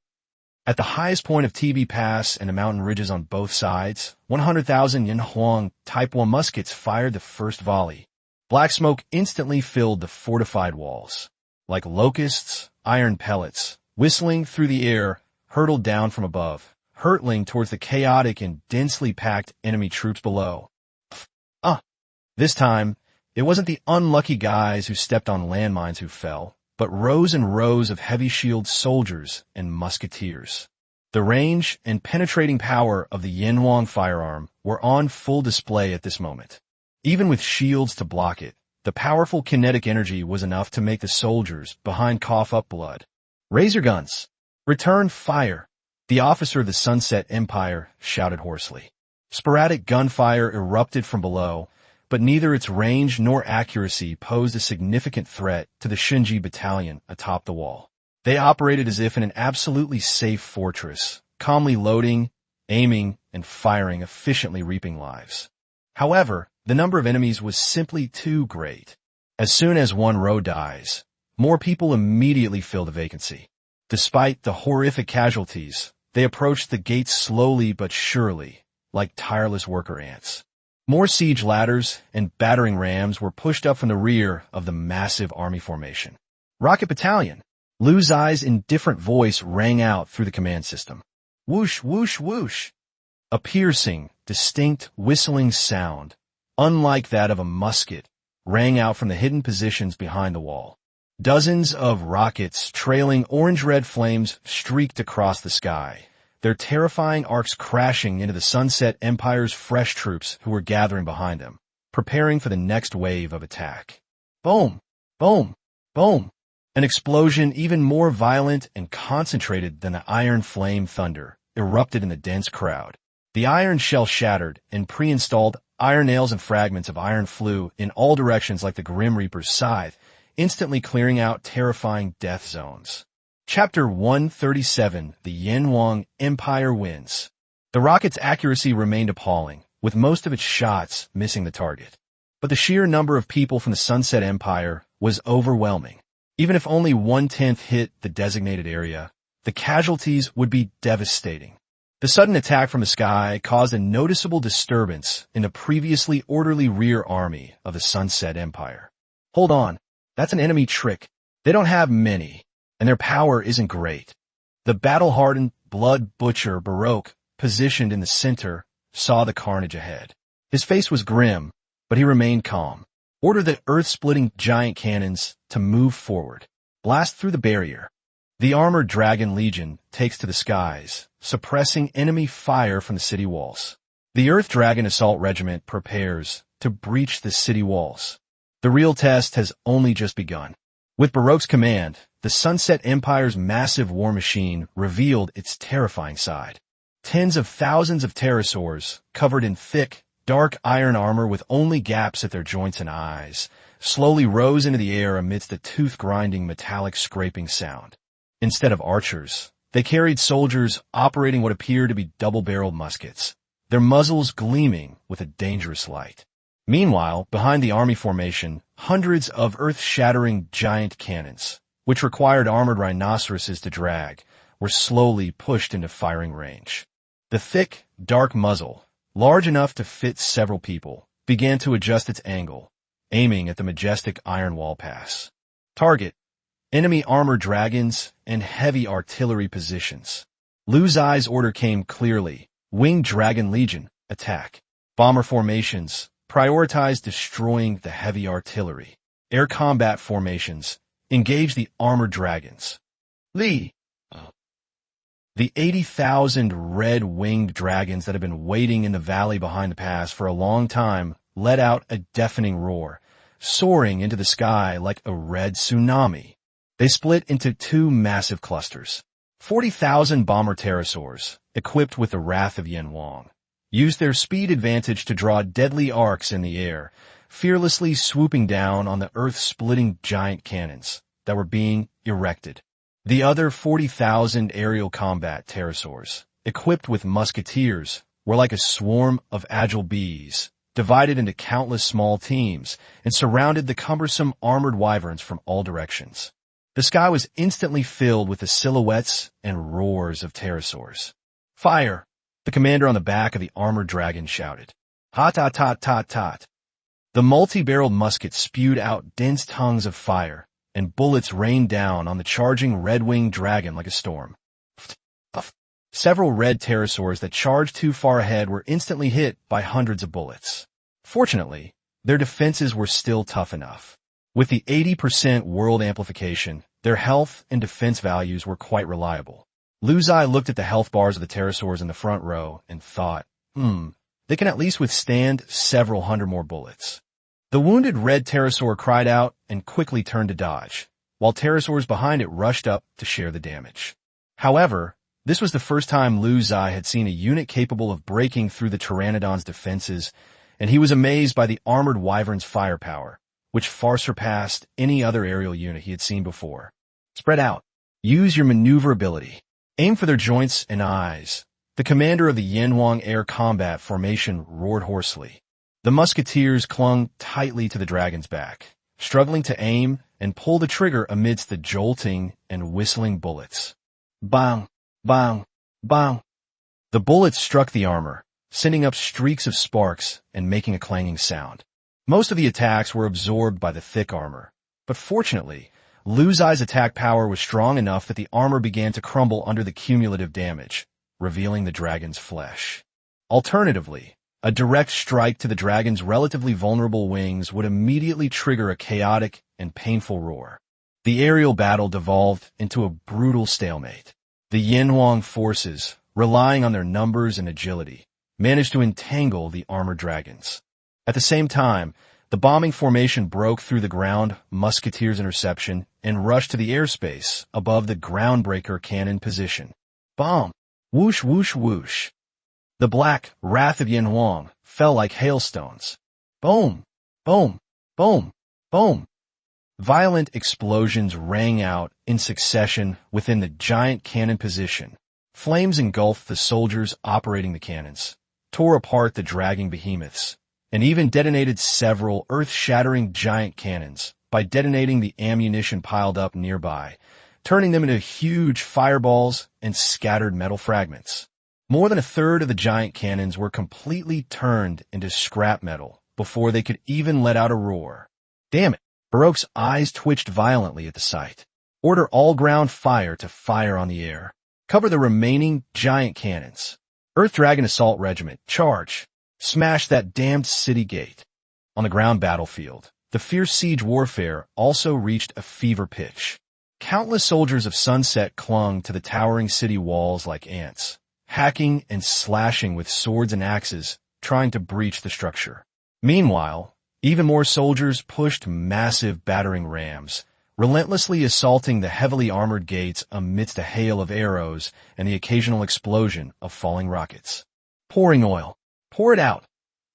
At the highest point of TB Pass and the mountain ridges on both sides, 100,000 Yinhuang Type 1 muskets fired the first volley. Black smoke instantly filled the fortified walls. Like locusts, iron pellets, whistling through the air, hurtled down from above, hurtling towards the chaotic and densely packed enemy troops below. This time, it wasn't the unlucky guys who stepped on landmines who fell, but rows and rows of heavy-shield soldiers and musketeers. The range and penetrating power of the Yinhuang firearm were on full display at this moment. Even with shields to block it, the powerful kinetic energy was enough to make the soldiers behind cough up blood. Razor guns! Return fire! The officer of the Sunset Empire shouted hoarsely. Sporadic gunfire erupted from below, but neither its range nor accuracy posed a significant threat to the Shinji Battalion atop the wall. They operated as if in an absolutely safe fortress, calmly loading, aiming, and firing, efficiently reaping lives. However, the number of enemies was simply too great. As soon as one row dies, more people immediately fill the vacancy. Despite the horrific casualties, they approached the gates slowly but surely, like tireless worker ants. More siege ladders and battering rams were pushed up from the rear of the massive army formation. Rocket Battalion! Lu Ziye's indifferent voice rang out through the command system. Whoosh, whoosh, whoosh! A piercing, distinct, whistling sound, unlike that of a musket, rang out from the hidden positions behind the wall. Dozens of rockets trailing orange-red flames streaked across the sky, their terrifying arcs crashing into the Sunset Empire's fresh troops who were gathering behind them, preparing for the next wave of attack. Boom! Boom! Boom! An explosion even more violent and concentrated than the iron flame thunder erupted in the dense crowd. The iron shell shattered, and pre-installed iron nails and fragments of iron flew in all directions like the Grim Reaper's scythe, instantly clearing out terrifying death zones. Chapter 137, The Yanwang Empire Wins. The rocket's accuracy remained appalling, with most of its shots missing the target. But the sheer number of people from the Sunset Empire was overwhelming. Even if only 1/10 hit the designated area, the casualties would be devastating. The sudden attack from the sky caused a noticeable disturbance in the previously orderly rear army of the Sunset Empire. Hold on, that's an enemy trick. They don't have many, and their power isn't great. The battle-hardened blood butcher Baroque, positioned in the center, saw the carnage ahead. His face was grim, but he remained calm. Order the earth-splitting giant cannons to move forward. Blast through the barrier. The armored dragon legion takes to the skies, suppressing enemy fire from the city walls. The Earth Dragon Assault Regiment prepares to breach the city walls. The real test has only just begun. With Baroque's command, the Sunset Empire's massive war machine revealed its terrifying side. Tens of thousands of pterosaurs, covered in thick, dark iron armor with only gaps at their joints and eyes, slowly rose into the air amidst a tooth-grinding metallic scraping sound. Instead of archers, they carried soldiers operating what appeared to be double-barreled muskets, their muzzles gleaming with a dangerous light. Meanwhile, behind the army formation, hundreds of earth-shattering giant cannons, which required armored rhinoceroses to drag, were slowly pushed into firing range. The thick, dark muzzle, large enough to fit several people, began to adjust its angle, aiming at the majestic iron wall pass. Target: enemy armored dragons and heavy artillery positions. Lu Ziye's order came clearly: Winged Dragon Legion, attack. Bomber formations, prioritize destroying the heavy artillery. Air combat formations, engage the armored dragons. The 80,000 red-winged dragons that had been waiting in the valley behind the pass for a long time let out a deafening roar, soaring into the sky like a red tsunami. They split into two massive clusters. 40,000 bomber pterosaurs, equipped with the Wrath of Yanwang, used their speed advantage to draw deadly arcs in the air, fearlessly swooping down on the earth-splitting giant cannons that were being erected. The other 40,000 aerial combat pterosaurs, equipped with musketeers, were like a swarm of agile bees, divided into countless small teams, and surrounded the cumbersome armored wyverns from all directions. The sky was instantly filled with the silhouettes and roars of pterosaurs. Fire! The commander on the back of the armored dragon shouted. Hot, hot, hot, hot, hot. The multi-barreled musket spewed out dense tongues of fire, and bullets rained down on the charging red-winged dragon like a storm. Several red pterosaurs that charged too far ahead were instantly hit by hundreds of bullets. Fortunately, their defenses were still tough enough. With the 80% world amplification, their health and defense values were quite reliable. Lu Ziye looked at the health bars of the pterosaurs in the front row and thought, they can at least withstand several hundred more bullets. The wounded red pterosaur cried out and quickly turned to dodge, while pterosaurs behind it rushed up to share the damage. However, this was the first time Lu Ziye had seen a unit capable of breaking through the pteranodon's defenses, and he was amazed by the armored wyvern's firepower, which far surpassed any other aerial unit he had seen before. Spread out. Use your maneuverability. Aim for their joints and eyes. The commander of the Yanwang Air Combat Formation roared hoarsely. The musketeers clung tightly to the dragon's back, struggling to aim and pull the trigger amidst the jolting and whistling bullets. Bang! Bang! Bang! The bullets struck the armor, sending up streaks of sparks and making a clanging sound. Most of the attacks were absorbed by the thick armor, but fortunately, Lu Ziye's attack power was strong enough that the armor began to crumble under the cumulative damage, revealing the dragon's flesh. Alternatively, a direct strike to the dragon's relatively vulnerable wings would immediately trigger a chaotic and painful roar. The aerial battle devolved into a brutal stalemate. The Yanwang forces, relying on their numbers and agility, managed to entangle the armored dragons. At the same time, the bombing formation broke through the ground musketeers' interception and rushed to the airspace above the groundbreaker cannon position. Bomb! Whoosh, whoosh, whoosh. The black wrath of Yin Huang fell like hailstones. Boom! Boom! Boom! Boom! Violent explosions rang out in succession within the giant cannon position. Flames engulfed the soldiers operating the cannons, tore apart the dragging behemoths, and even detonated several earth-shattering giant cannons by detonating the ammunition piled up nearby, turning them into huge fireballs and scattered metal fragments. More than a third of the giant cannons were completely turned into scrap metal before they could even let out a roar. Damn it! Baroque's eyes twitched violently at the sight. Order all ground fire to fire on the air. Cover the remaining giant cannons. Earth Dragon Assault Regiment, charge! Smash that damned city gate. On the ground battlefield, the fierce siege warfare also reached a fever pitch. Countless soldiers of Sunset clung to the towering city walls like ants, hacking and slashing with swords and axes, trying to breach the structure. Meanwhile, even more soldiers pushed massive battering rams, relentlessly assaulting the heavily armored gates amidst a hail of arrows and the occasional explosion of falling rockets. Pouring oil. Pour it out,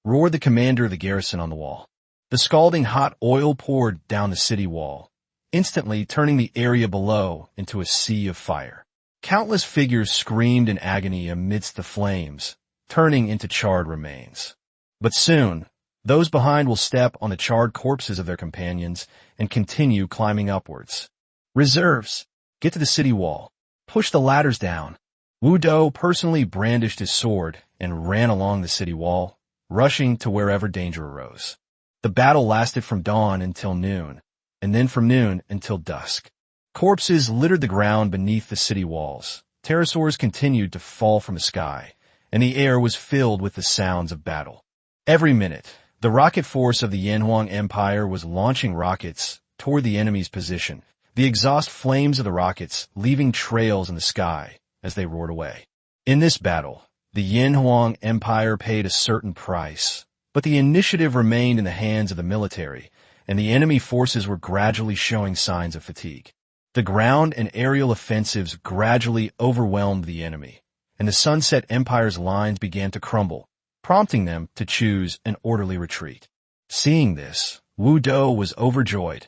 roared the commander of the garrison on the wall. The scalding hot oil poured down the city wall, instantly turning the area below into a sea of fire. Countless figures screamed in agony amidst the flames, turning into charred remains. But soon, those behind will step on the charred corpses of their companions and continue climbing upwards. Reserves, get to the city wall. Push the ladders down. Wu Dou personally brandished his sword and ran along the city wall, rushing to wherever danger arose. The battle lasted from dawn until noon, and then from noon until dusk. Corpses littered the ground beneath the city walls. Pterosaurs continued to fall from the sky, and the air was filled with the sounds of battle. Every minute, the rocket force of the Yanhuang Empire was launching rockets toward the enemy's position, the exhaust flames of the rockets leaving trails in the sky as they roared away. In this battle, the Yanhuang Empire paid a certain price, but the initiative remained in the hands of the military, and the enemy forces were gradually showing signs of fatigue. The ground and aerial offensives gradually overwhelmed the enemy, and the Sunset Empire's lines began to crumble, prompting them to choose an orderly retreat. Seeing this, Wu Dou was overjoyed.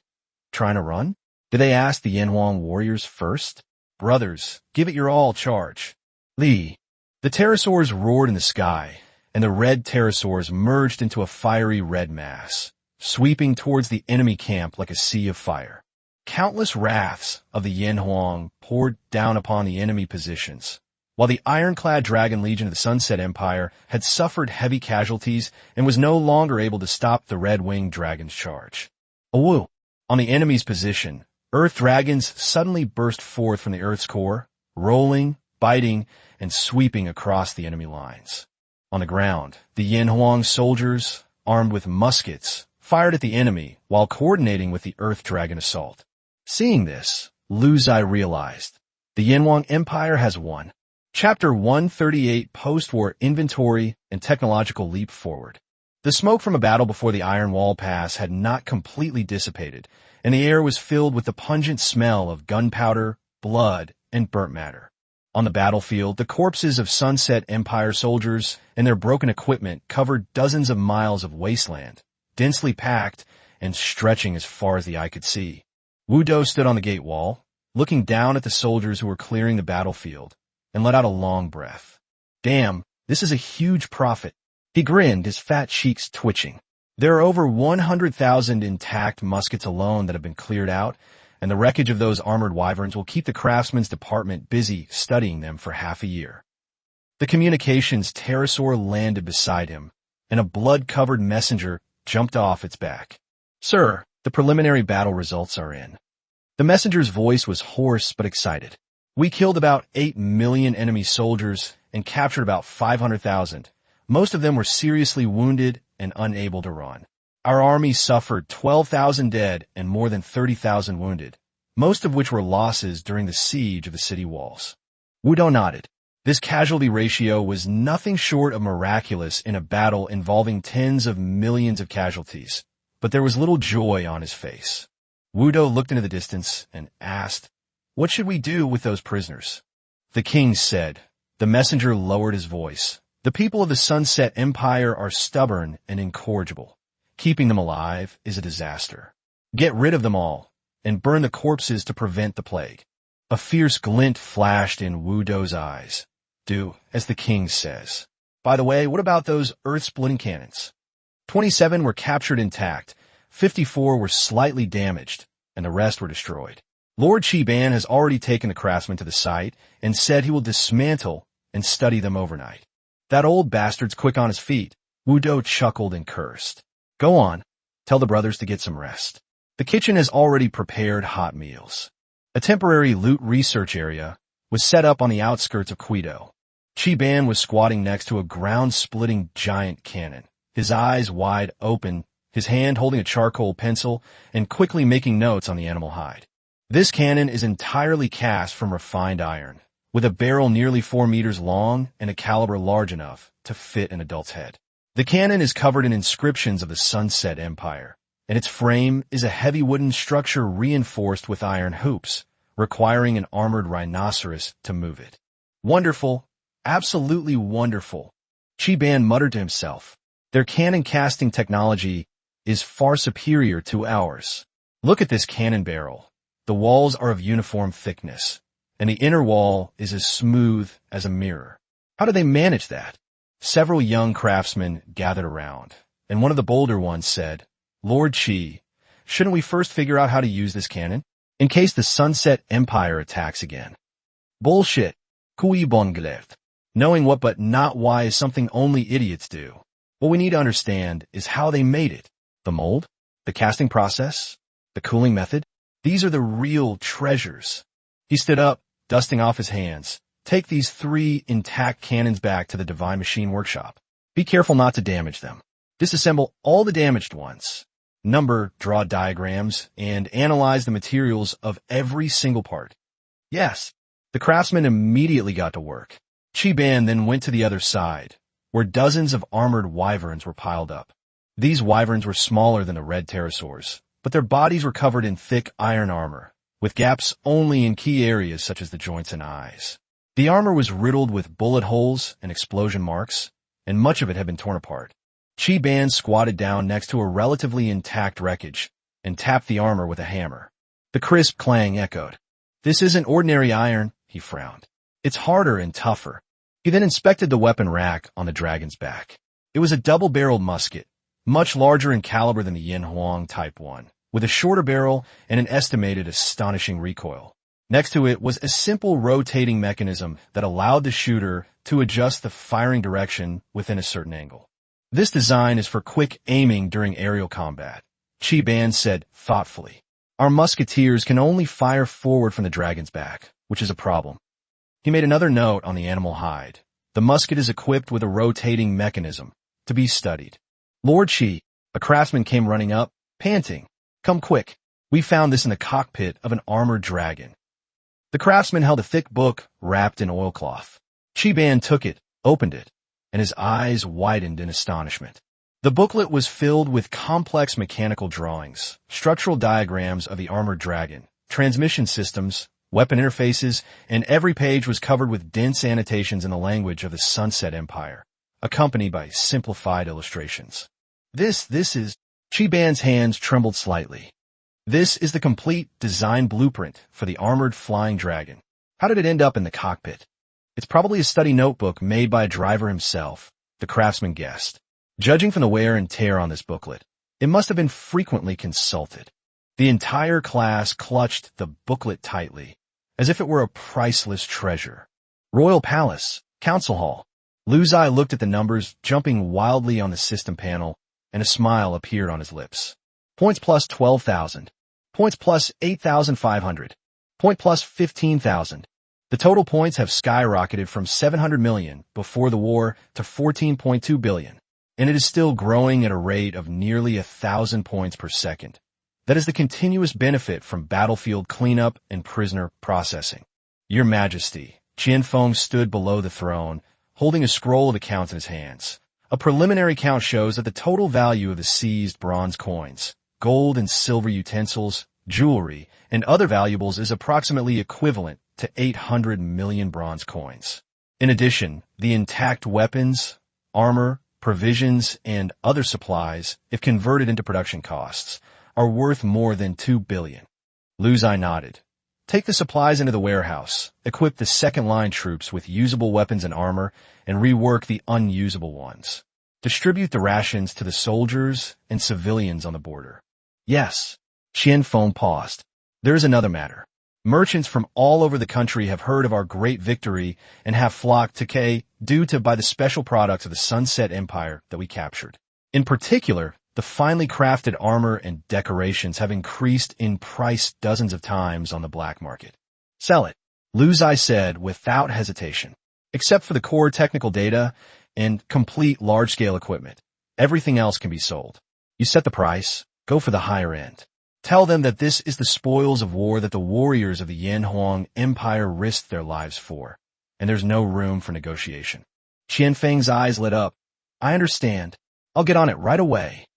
Trying to run? Did they ask the Yanhuang warriors first? Brothers, give it your all, charge. Li. The pterosaurs roared in the sky, and the red pterosaurs merged into a fiery red mass, sweeping towards the enemy camp like a sea of fire. Countless wraths of the Yanhuang poured down upon the enemy positions, while the ironclad Dragon Legion of the Sunset Empire had suffered heavy casualties and was no longer able to stop the red-winged dragon's charge. Awu! On the enemy's position, Earth dragons suddenly burst forth from the Earth's core, rolling, biting, and sweeping across the enemy lines. On the ground, the Yanhuang soldiers, armed with muskets, fired at the enemy while coordinating with the Earth Dragon assault. Seeing this, Lu Ziye realized, the Yanhuang Empire has won. Chapter 138 Post-War Inventory and Technological Leap Forward. The smoke from a battle before the Iron Wall Pass had not completely dissipated, and the air was filled with the pungent smell of gunpowder, blood, and burnt matter. On the battlefield, the corpses of Sunset Empire soldiers and their broken equipment covered dozens of miles of wasteland, densely packed and stretching as far as the eye could see. Wu Dou stood on the gate wall, looking down at the soldiers who were clearing the battlefield, and let out a long breath. Damn, this is a huge profit. He grinned, his fat cheeks twitching. There are over 100,000 intact muskets alone that have been cleared out, and the wreckage of those armored wyverns will keep the craftsman's department busy studying them for half a year. The communications pterosaur landed beside him, and a blood-covered messenger jumped off its back. Sir, the preliminary battle results are in. The messenger's voice was hoarse but excited. We killed about 8 million enemy soldiers and captured about 500,000. Most of them were seriously wounded and unable to run. Our army suffered 12,000 dead and more than 30,000 wounded, most of which were losses during the siege of the city walls. Wu Dou nodded. This casualty ratio was nothing short of miraculous in a battle involving tens of millions of casualties, but there was little joy on his face. Wudo looked into the distance and asked, "What should we do with those prisoners?" The king said. The messenger lowered his voice. "The people of the Sunset Empire are stubborn and incorrigible. Keeping them alive is a disaster. Get rid of them all, and burn the corpses to prevent the plague." A fierce glint flashed in Wudo's eyes. "Do as the king says. By the way, what about those earth-splitting cannons?" 27 were captured intact, 54 were slightly damaged, and the rest were destroyed. Lord Chiban has already taken the craftsmen to the site and said he will dismantle and study them overnight. "That old bastard's quick on his feet." Wudo chuckled and cursed. "Go on, tell the brothers to get some rest. The kitchen has already prepared hot meals." A temporary loot research area was set up on the outskirts of Quito. Chiban was squatting next to a ground-splitting giant cannon, his eyes wide open, his hand holding a charcoal pencil, and quickly making notes on the animal hide. This cannon is entirely cast from refined iron, with a barrel nearly 4 meters long and a caliber large enough to fit an adult's head. The cannon is covered in inscriptions of the Sunset Empire, and its frame is a heavy wooden structure reinforced with iron hoops, requiring an armored rhinoceros to move it. "Wonderful, absolutely wonderful," Chiban muttered to himself. "Their cannon casting technology is far superior to ours. Look at this cannon barrel. The walls are of uniform thickness, and the inner wall is as smooth as a mirror. How do they manage that?" Several young craftsmen gathered around, and one of the bolder ones said, "Lord Chi, shouldn't we first figure out how to use this cannon, in case the Sunset Empire attacks again?" "Bullshit. Kui bongleft. Knowing what but not why is something only idiots do. What we need to understand is how they made it. The mold, the casting process, the cooling method. These are the real treasures." He stood up, dusting off his hands. "Take these 3 intact cannons back to the Divine Machine Workshop. Be careful not to damage them. Disassemble all the damaged ones. Number, draw diagrams, and analyze the materials of every single part." "Yes." The craftsmen immediately got to work. Chiban then went to the other side, where dozens of armored wyverns were piled up. These wyverns were smaller than the red pterosaurs, but their bodies were covered in thick iron armor, with gaps only in key areas such as the joints and eyes. The armor was riddled with bullet holes and explosion marks, and much of it had been torn apart. Chiban squatted down next to a relatively intact wreckage and tapped the armor with a hammer. The crisp clang echoed. "This isn't ordinary iron," he frowned. "It's harder and tougher." He then inspected the weapon rack on the dragon's back. It was a double-barreled musket, much larger in caliber than the Yin Huang Type 1, with a shorter barrel and an estimated astonishing recoil. Next to it was a simple rotating mechanism that allowed the shooter to adjust the firing direction within a certain angle. "This design is for quick aiming during aerial combat," Chiban said thoughtfully. "Our musketeers can only fire forward from the dragon's back, which is a problem." He made another note on the animal hide. "The musket is equipped with a rotating mechanism, to be studied." "Lord Chi," a craftsman came running up, panting. "Come quick. We found this in the cockpit of an armored dragon." The craftsman held a thick book wrapped in oilcloth. Chiban took it, opened it, and his eyes widened in astonishment. The booklet was filled with complex mechanical drawings, structural diagrams of the armored dragon, transmission systems, weapon interfaces, and every page was covered with dense annotations in the language of the Sunset Empire, accompanied by simplified illustrations. This is... Chiban's hands trembled slightly. "This is the complete design blueprint for the armored flying dragon. How did it end up in the cockpit?" "It's probably a study notebook made by a driver himself," the craftsman guessed. "Judging from the wear and tear on this booklet, it must have been frequently consulted." The entire class clutched the booklet tightly, as if it were a priceless treasure. "Royal Palace, Council Hall." Ziye looked at the numbers jumping wildly on the system panel, and a smile appeared on his lips. "Points plus 12,000. Points plus 8,500. Point plus 15,000. The total points have skyrocketed from 700 million before the war to 14.2 billion, and it is still growing at a rate of nearly 1,000 points per second. That is the continuous benefit from battlefield cleanup and prisoner processing." "Your Majesty," Qianfeng stood below the throne, holding a scroll of accounts in his hands. A preliminary count shows that the total value of the seized bronze coins, gold and silver utensils, jewelry, and other valuables is approximately equivalent to 800 million bronze coins. In addition, the intact weapons, armor, provisions, and other supplies, if converted into production costs, are worth more than 2 billion. Lu Ziye nodded. Take the supplies into the warehouse, equip the second-line troops with usable weapons and armor, and rework the unusable ones. Distribute the rations to the soldiers and civilians on the border. Yes. Qianfeng paused. There is another matter. Merchants from all over the country have heard of our great victory and have flocked to K due to by the special products of the Sunset Empire that we captured. In particular, the finely crafted armor and decorations have increased in price dozens of times on the black market. Sell it, Lu Ziye said without hesitation. Except for the core technical data and complete large-scale equipment, everything else can be sold. You set the price, go for the higher end. Tell them that this is the spoils of war that the warriors of the Yanhuang Empire risked their lives for, and there's no room for negotiation. Qianfeng's eyes lit up. I understand. I'll get on it right away.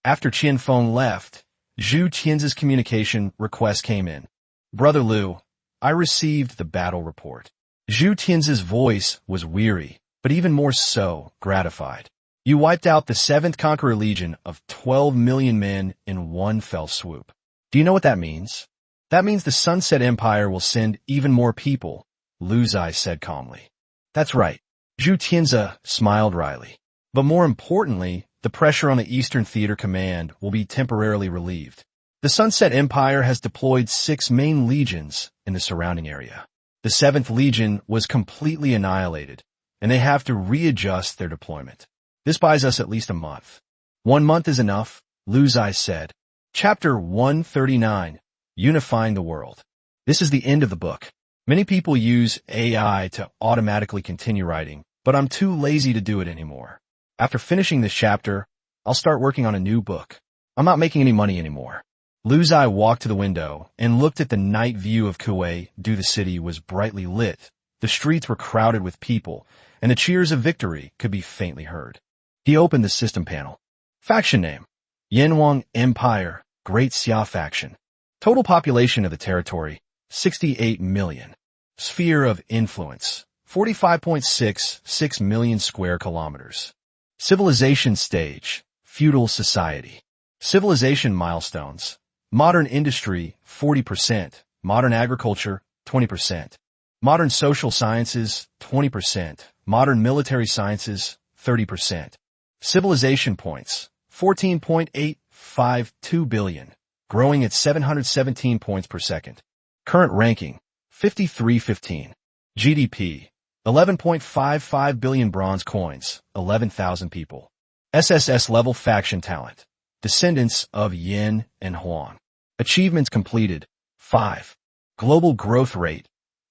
After Qianfeng left, Zhu Qian's communication request came in. Brother Lu, I received the battle report. Zhu Qian's voice was weary, but even more so, gratified. You wiped out the 7th Conqueror Legion of 12 million men in one fell swoop. Do you know what that means? That means the Sunset Empire will send even more people, Lu Ziye said calmly. That's right. Zhu Qian smiled wryly. But more importantly, the pressure on the Eastern Theater Command will be temporarily relieved. The Sunset Empire has deployed 6 main legions in the surrounding area. The 7th Legion was completely annihilated, and they have to readjust their deployment. This buys us at least a month. 1 month is enough, Lu Ziye said. Chapter 139, Unifying the World. This is the end of the book. Many people use AI to automatically continue writing, but I'm too lazy to do it anymore. After finishing this chapter, I'll start working on a new book. I'm not making any money anymore. Lu Ziye walked to the window and looked at the night view of Kuwait. The city was brightly lit. The streets were crowded with people, and the cheers of victory could be faintly heard. He opened the system panel. Faction name: Yanhuang Empire, Great Xia Faction. Total population of the territory: 68 million. Sphere of influence: 45.66 million square kilometers. Civilization stage: feudal society. Civilization milestones: modern industry 40%, modern agriculture 20%, modern social sciences 20%, modern military sciences 30%. Civilization points: 14.852 billion, growing at 717 points per second. Current ranking: 5315. GDP: 11.55 billion bronze coins, 11,000 people. SSS level faction talent: descendants of Yin and Huang. Achievements completed: 5. Global growth rate: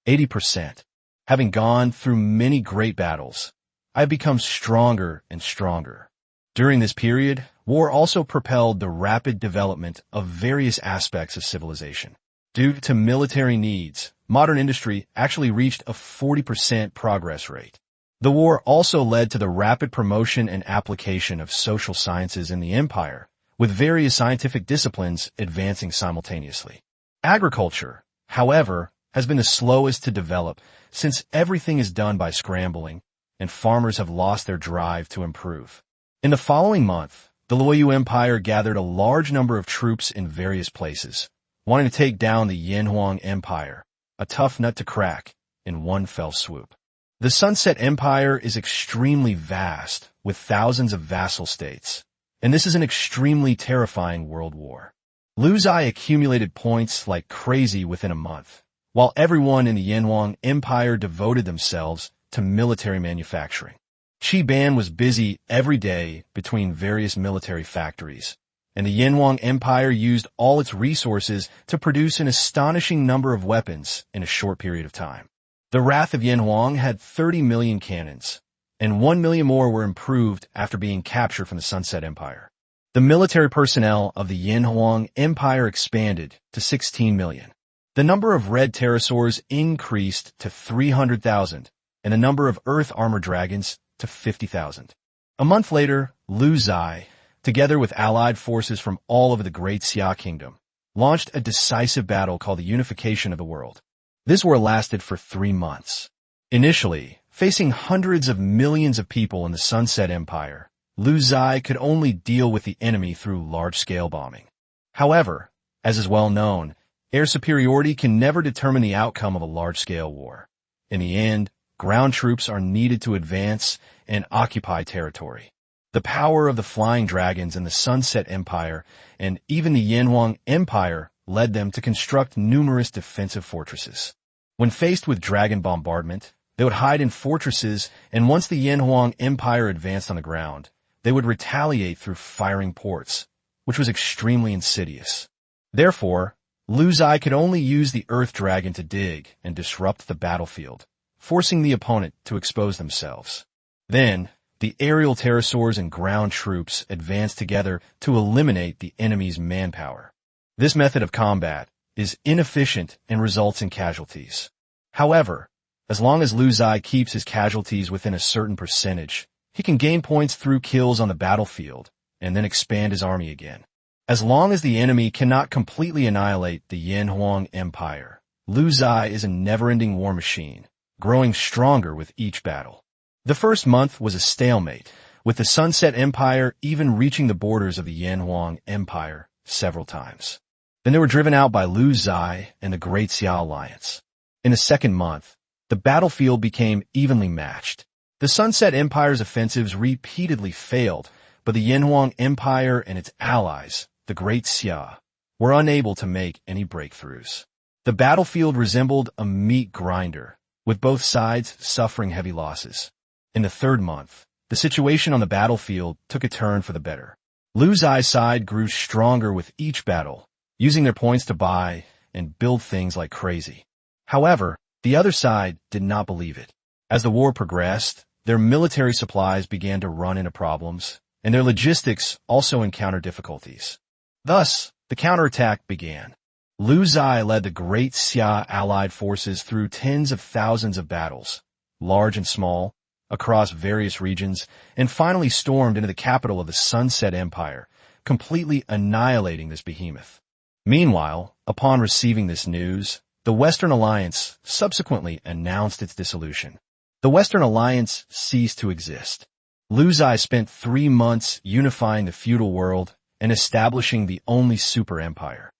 80%. Having gone through many great battles, I've become stronger and stronger. During this period, war also propelled the rapid development of various aspects of civilization. Due to military needs, modern industry actually reached a 40% progress rate. The war also led to the rapid promotion and application of social sciences in the empire, with various scientific disciplines advancing simultaneously. Agriculture, however, has been the slowest to develop since everything is done by scrambling, and farmers have lost their drive to improve. In the following month, the Luoyu Empire gathered a large number of troops in various places, wanting to take down the Yanhuang Empire, a tough nut to crack, in one fell swoop. The Sunset Empire is extremely vast, with thousands of vassal states, and this is an extremely terrifying world war. Lu Ziye accumulated points like crazy within a month, while everyone in the Yanhuang Empire devoted themselves to military manufacturing. Qi Ban was busy every day between various military factories, and the Yanhuang Empire used all its resources to produce an astonishing number of weapons in a short period of time. The Wrath of Yanhuang had 30 million cannons, and 1 million more were improved after being captured from the Sunset Empire. The military personnel of the Yanhuang Empire expanded to 16 million. The number of red pterosaurs increased to 300,000, and the number of earth armor dragons to 50,000. A month later, Ziye, together with allied forces from all over the Great Xia Kingdom, launched a decisive battle called the Unification of the World. This war lasted for 3 months. Initially, facing hundreds of millions of people in the Sunset Empire, Ziye could only deal with the enemy through large-scale bombing. However, as is well known, air superiority can never determine the outcome of a large-scale war. In the end, ground troops are needed to advance and occupy territory. The power of the Flying Dragons in the Sunset Empire and even the Yanhuang Empire led them to construct numerous defensive fortresses. When faced with dragon bombardment, they would hide in fortresses, and once the Yanhuang Empire advanced on the ground, they would retaliate through firing ports, which was extremely insidious. Therefore, Ziye could only use the Earth Dragon to dig and disrupt the battlefield, forcing the opponent to expose themselves. Then, the aerial pterosaurs and ground troops advanced together to eliminate the enemy's manpower. This method of combat is inefficient and results in casualties. However, as long as Ziye keeps his casualties within a certain percentage, he can gain points through kills on the battlefield and then expand his army again. As long as the enemy cannot completely annihilate the Yanhuang Empire, Ziye is a never-ending war machine, growing stronger with each battle. The first month was a stalemate, with the Sunset Empire even reaching the borders of the Yanhuang Empire several times. Then they were driven out by Ziye and the Great Xia Alliance. In the second month, the battlefield became evenly matched. The Sunset Empire's offensives repeatedly failed, but the Yanhuang Empire and its allies, the Great Xia, were unable to make any breakthroughs. The battlefield resembled a meat grinder, with both sides suffering heavy losses. In the third month, the situation on the battlefield took a turn for the better. Ziye's side grew stronger with each battle, using their points to buy and build things like crazy. However, the other side did not believe it. As the war progressed, their military supplies began to run into problems, and their logistics also encountered difficulties. Thus, the counterattack began. Ziye led the Great Xia allied forces through tens of thousands of battles, large and small, across various regions, and finally stormed into the capital of the Sunset Empire, completely annihilating this behemoth. Meanwhile, upon receiving this news, the Western Alliance subsequently announced its dissolution. The Western Alliance ceased to exist. Ziye spent 3 months unifying the feudal world and establishing the only super empire.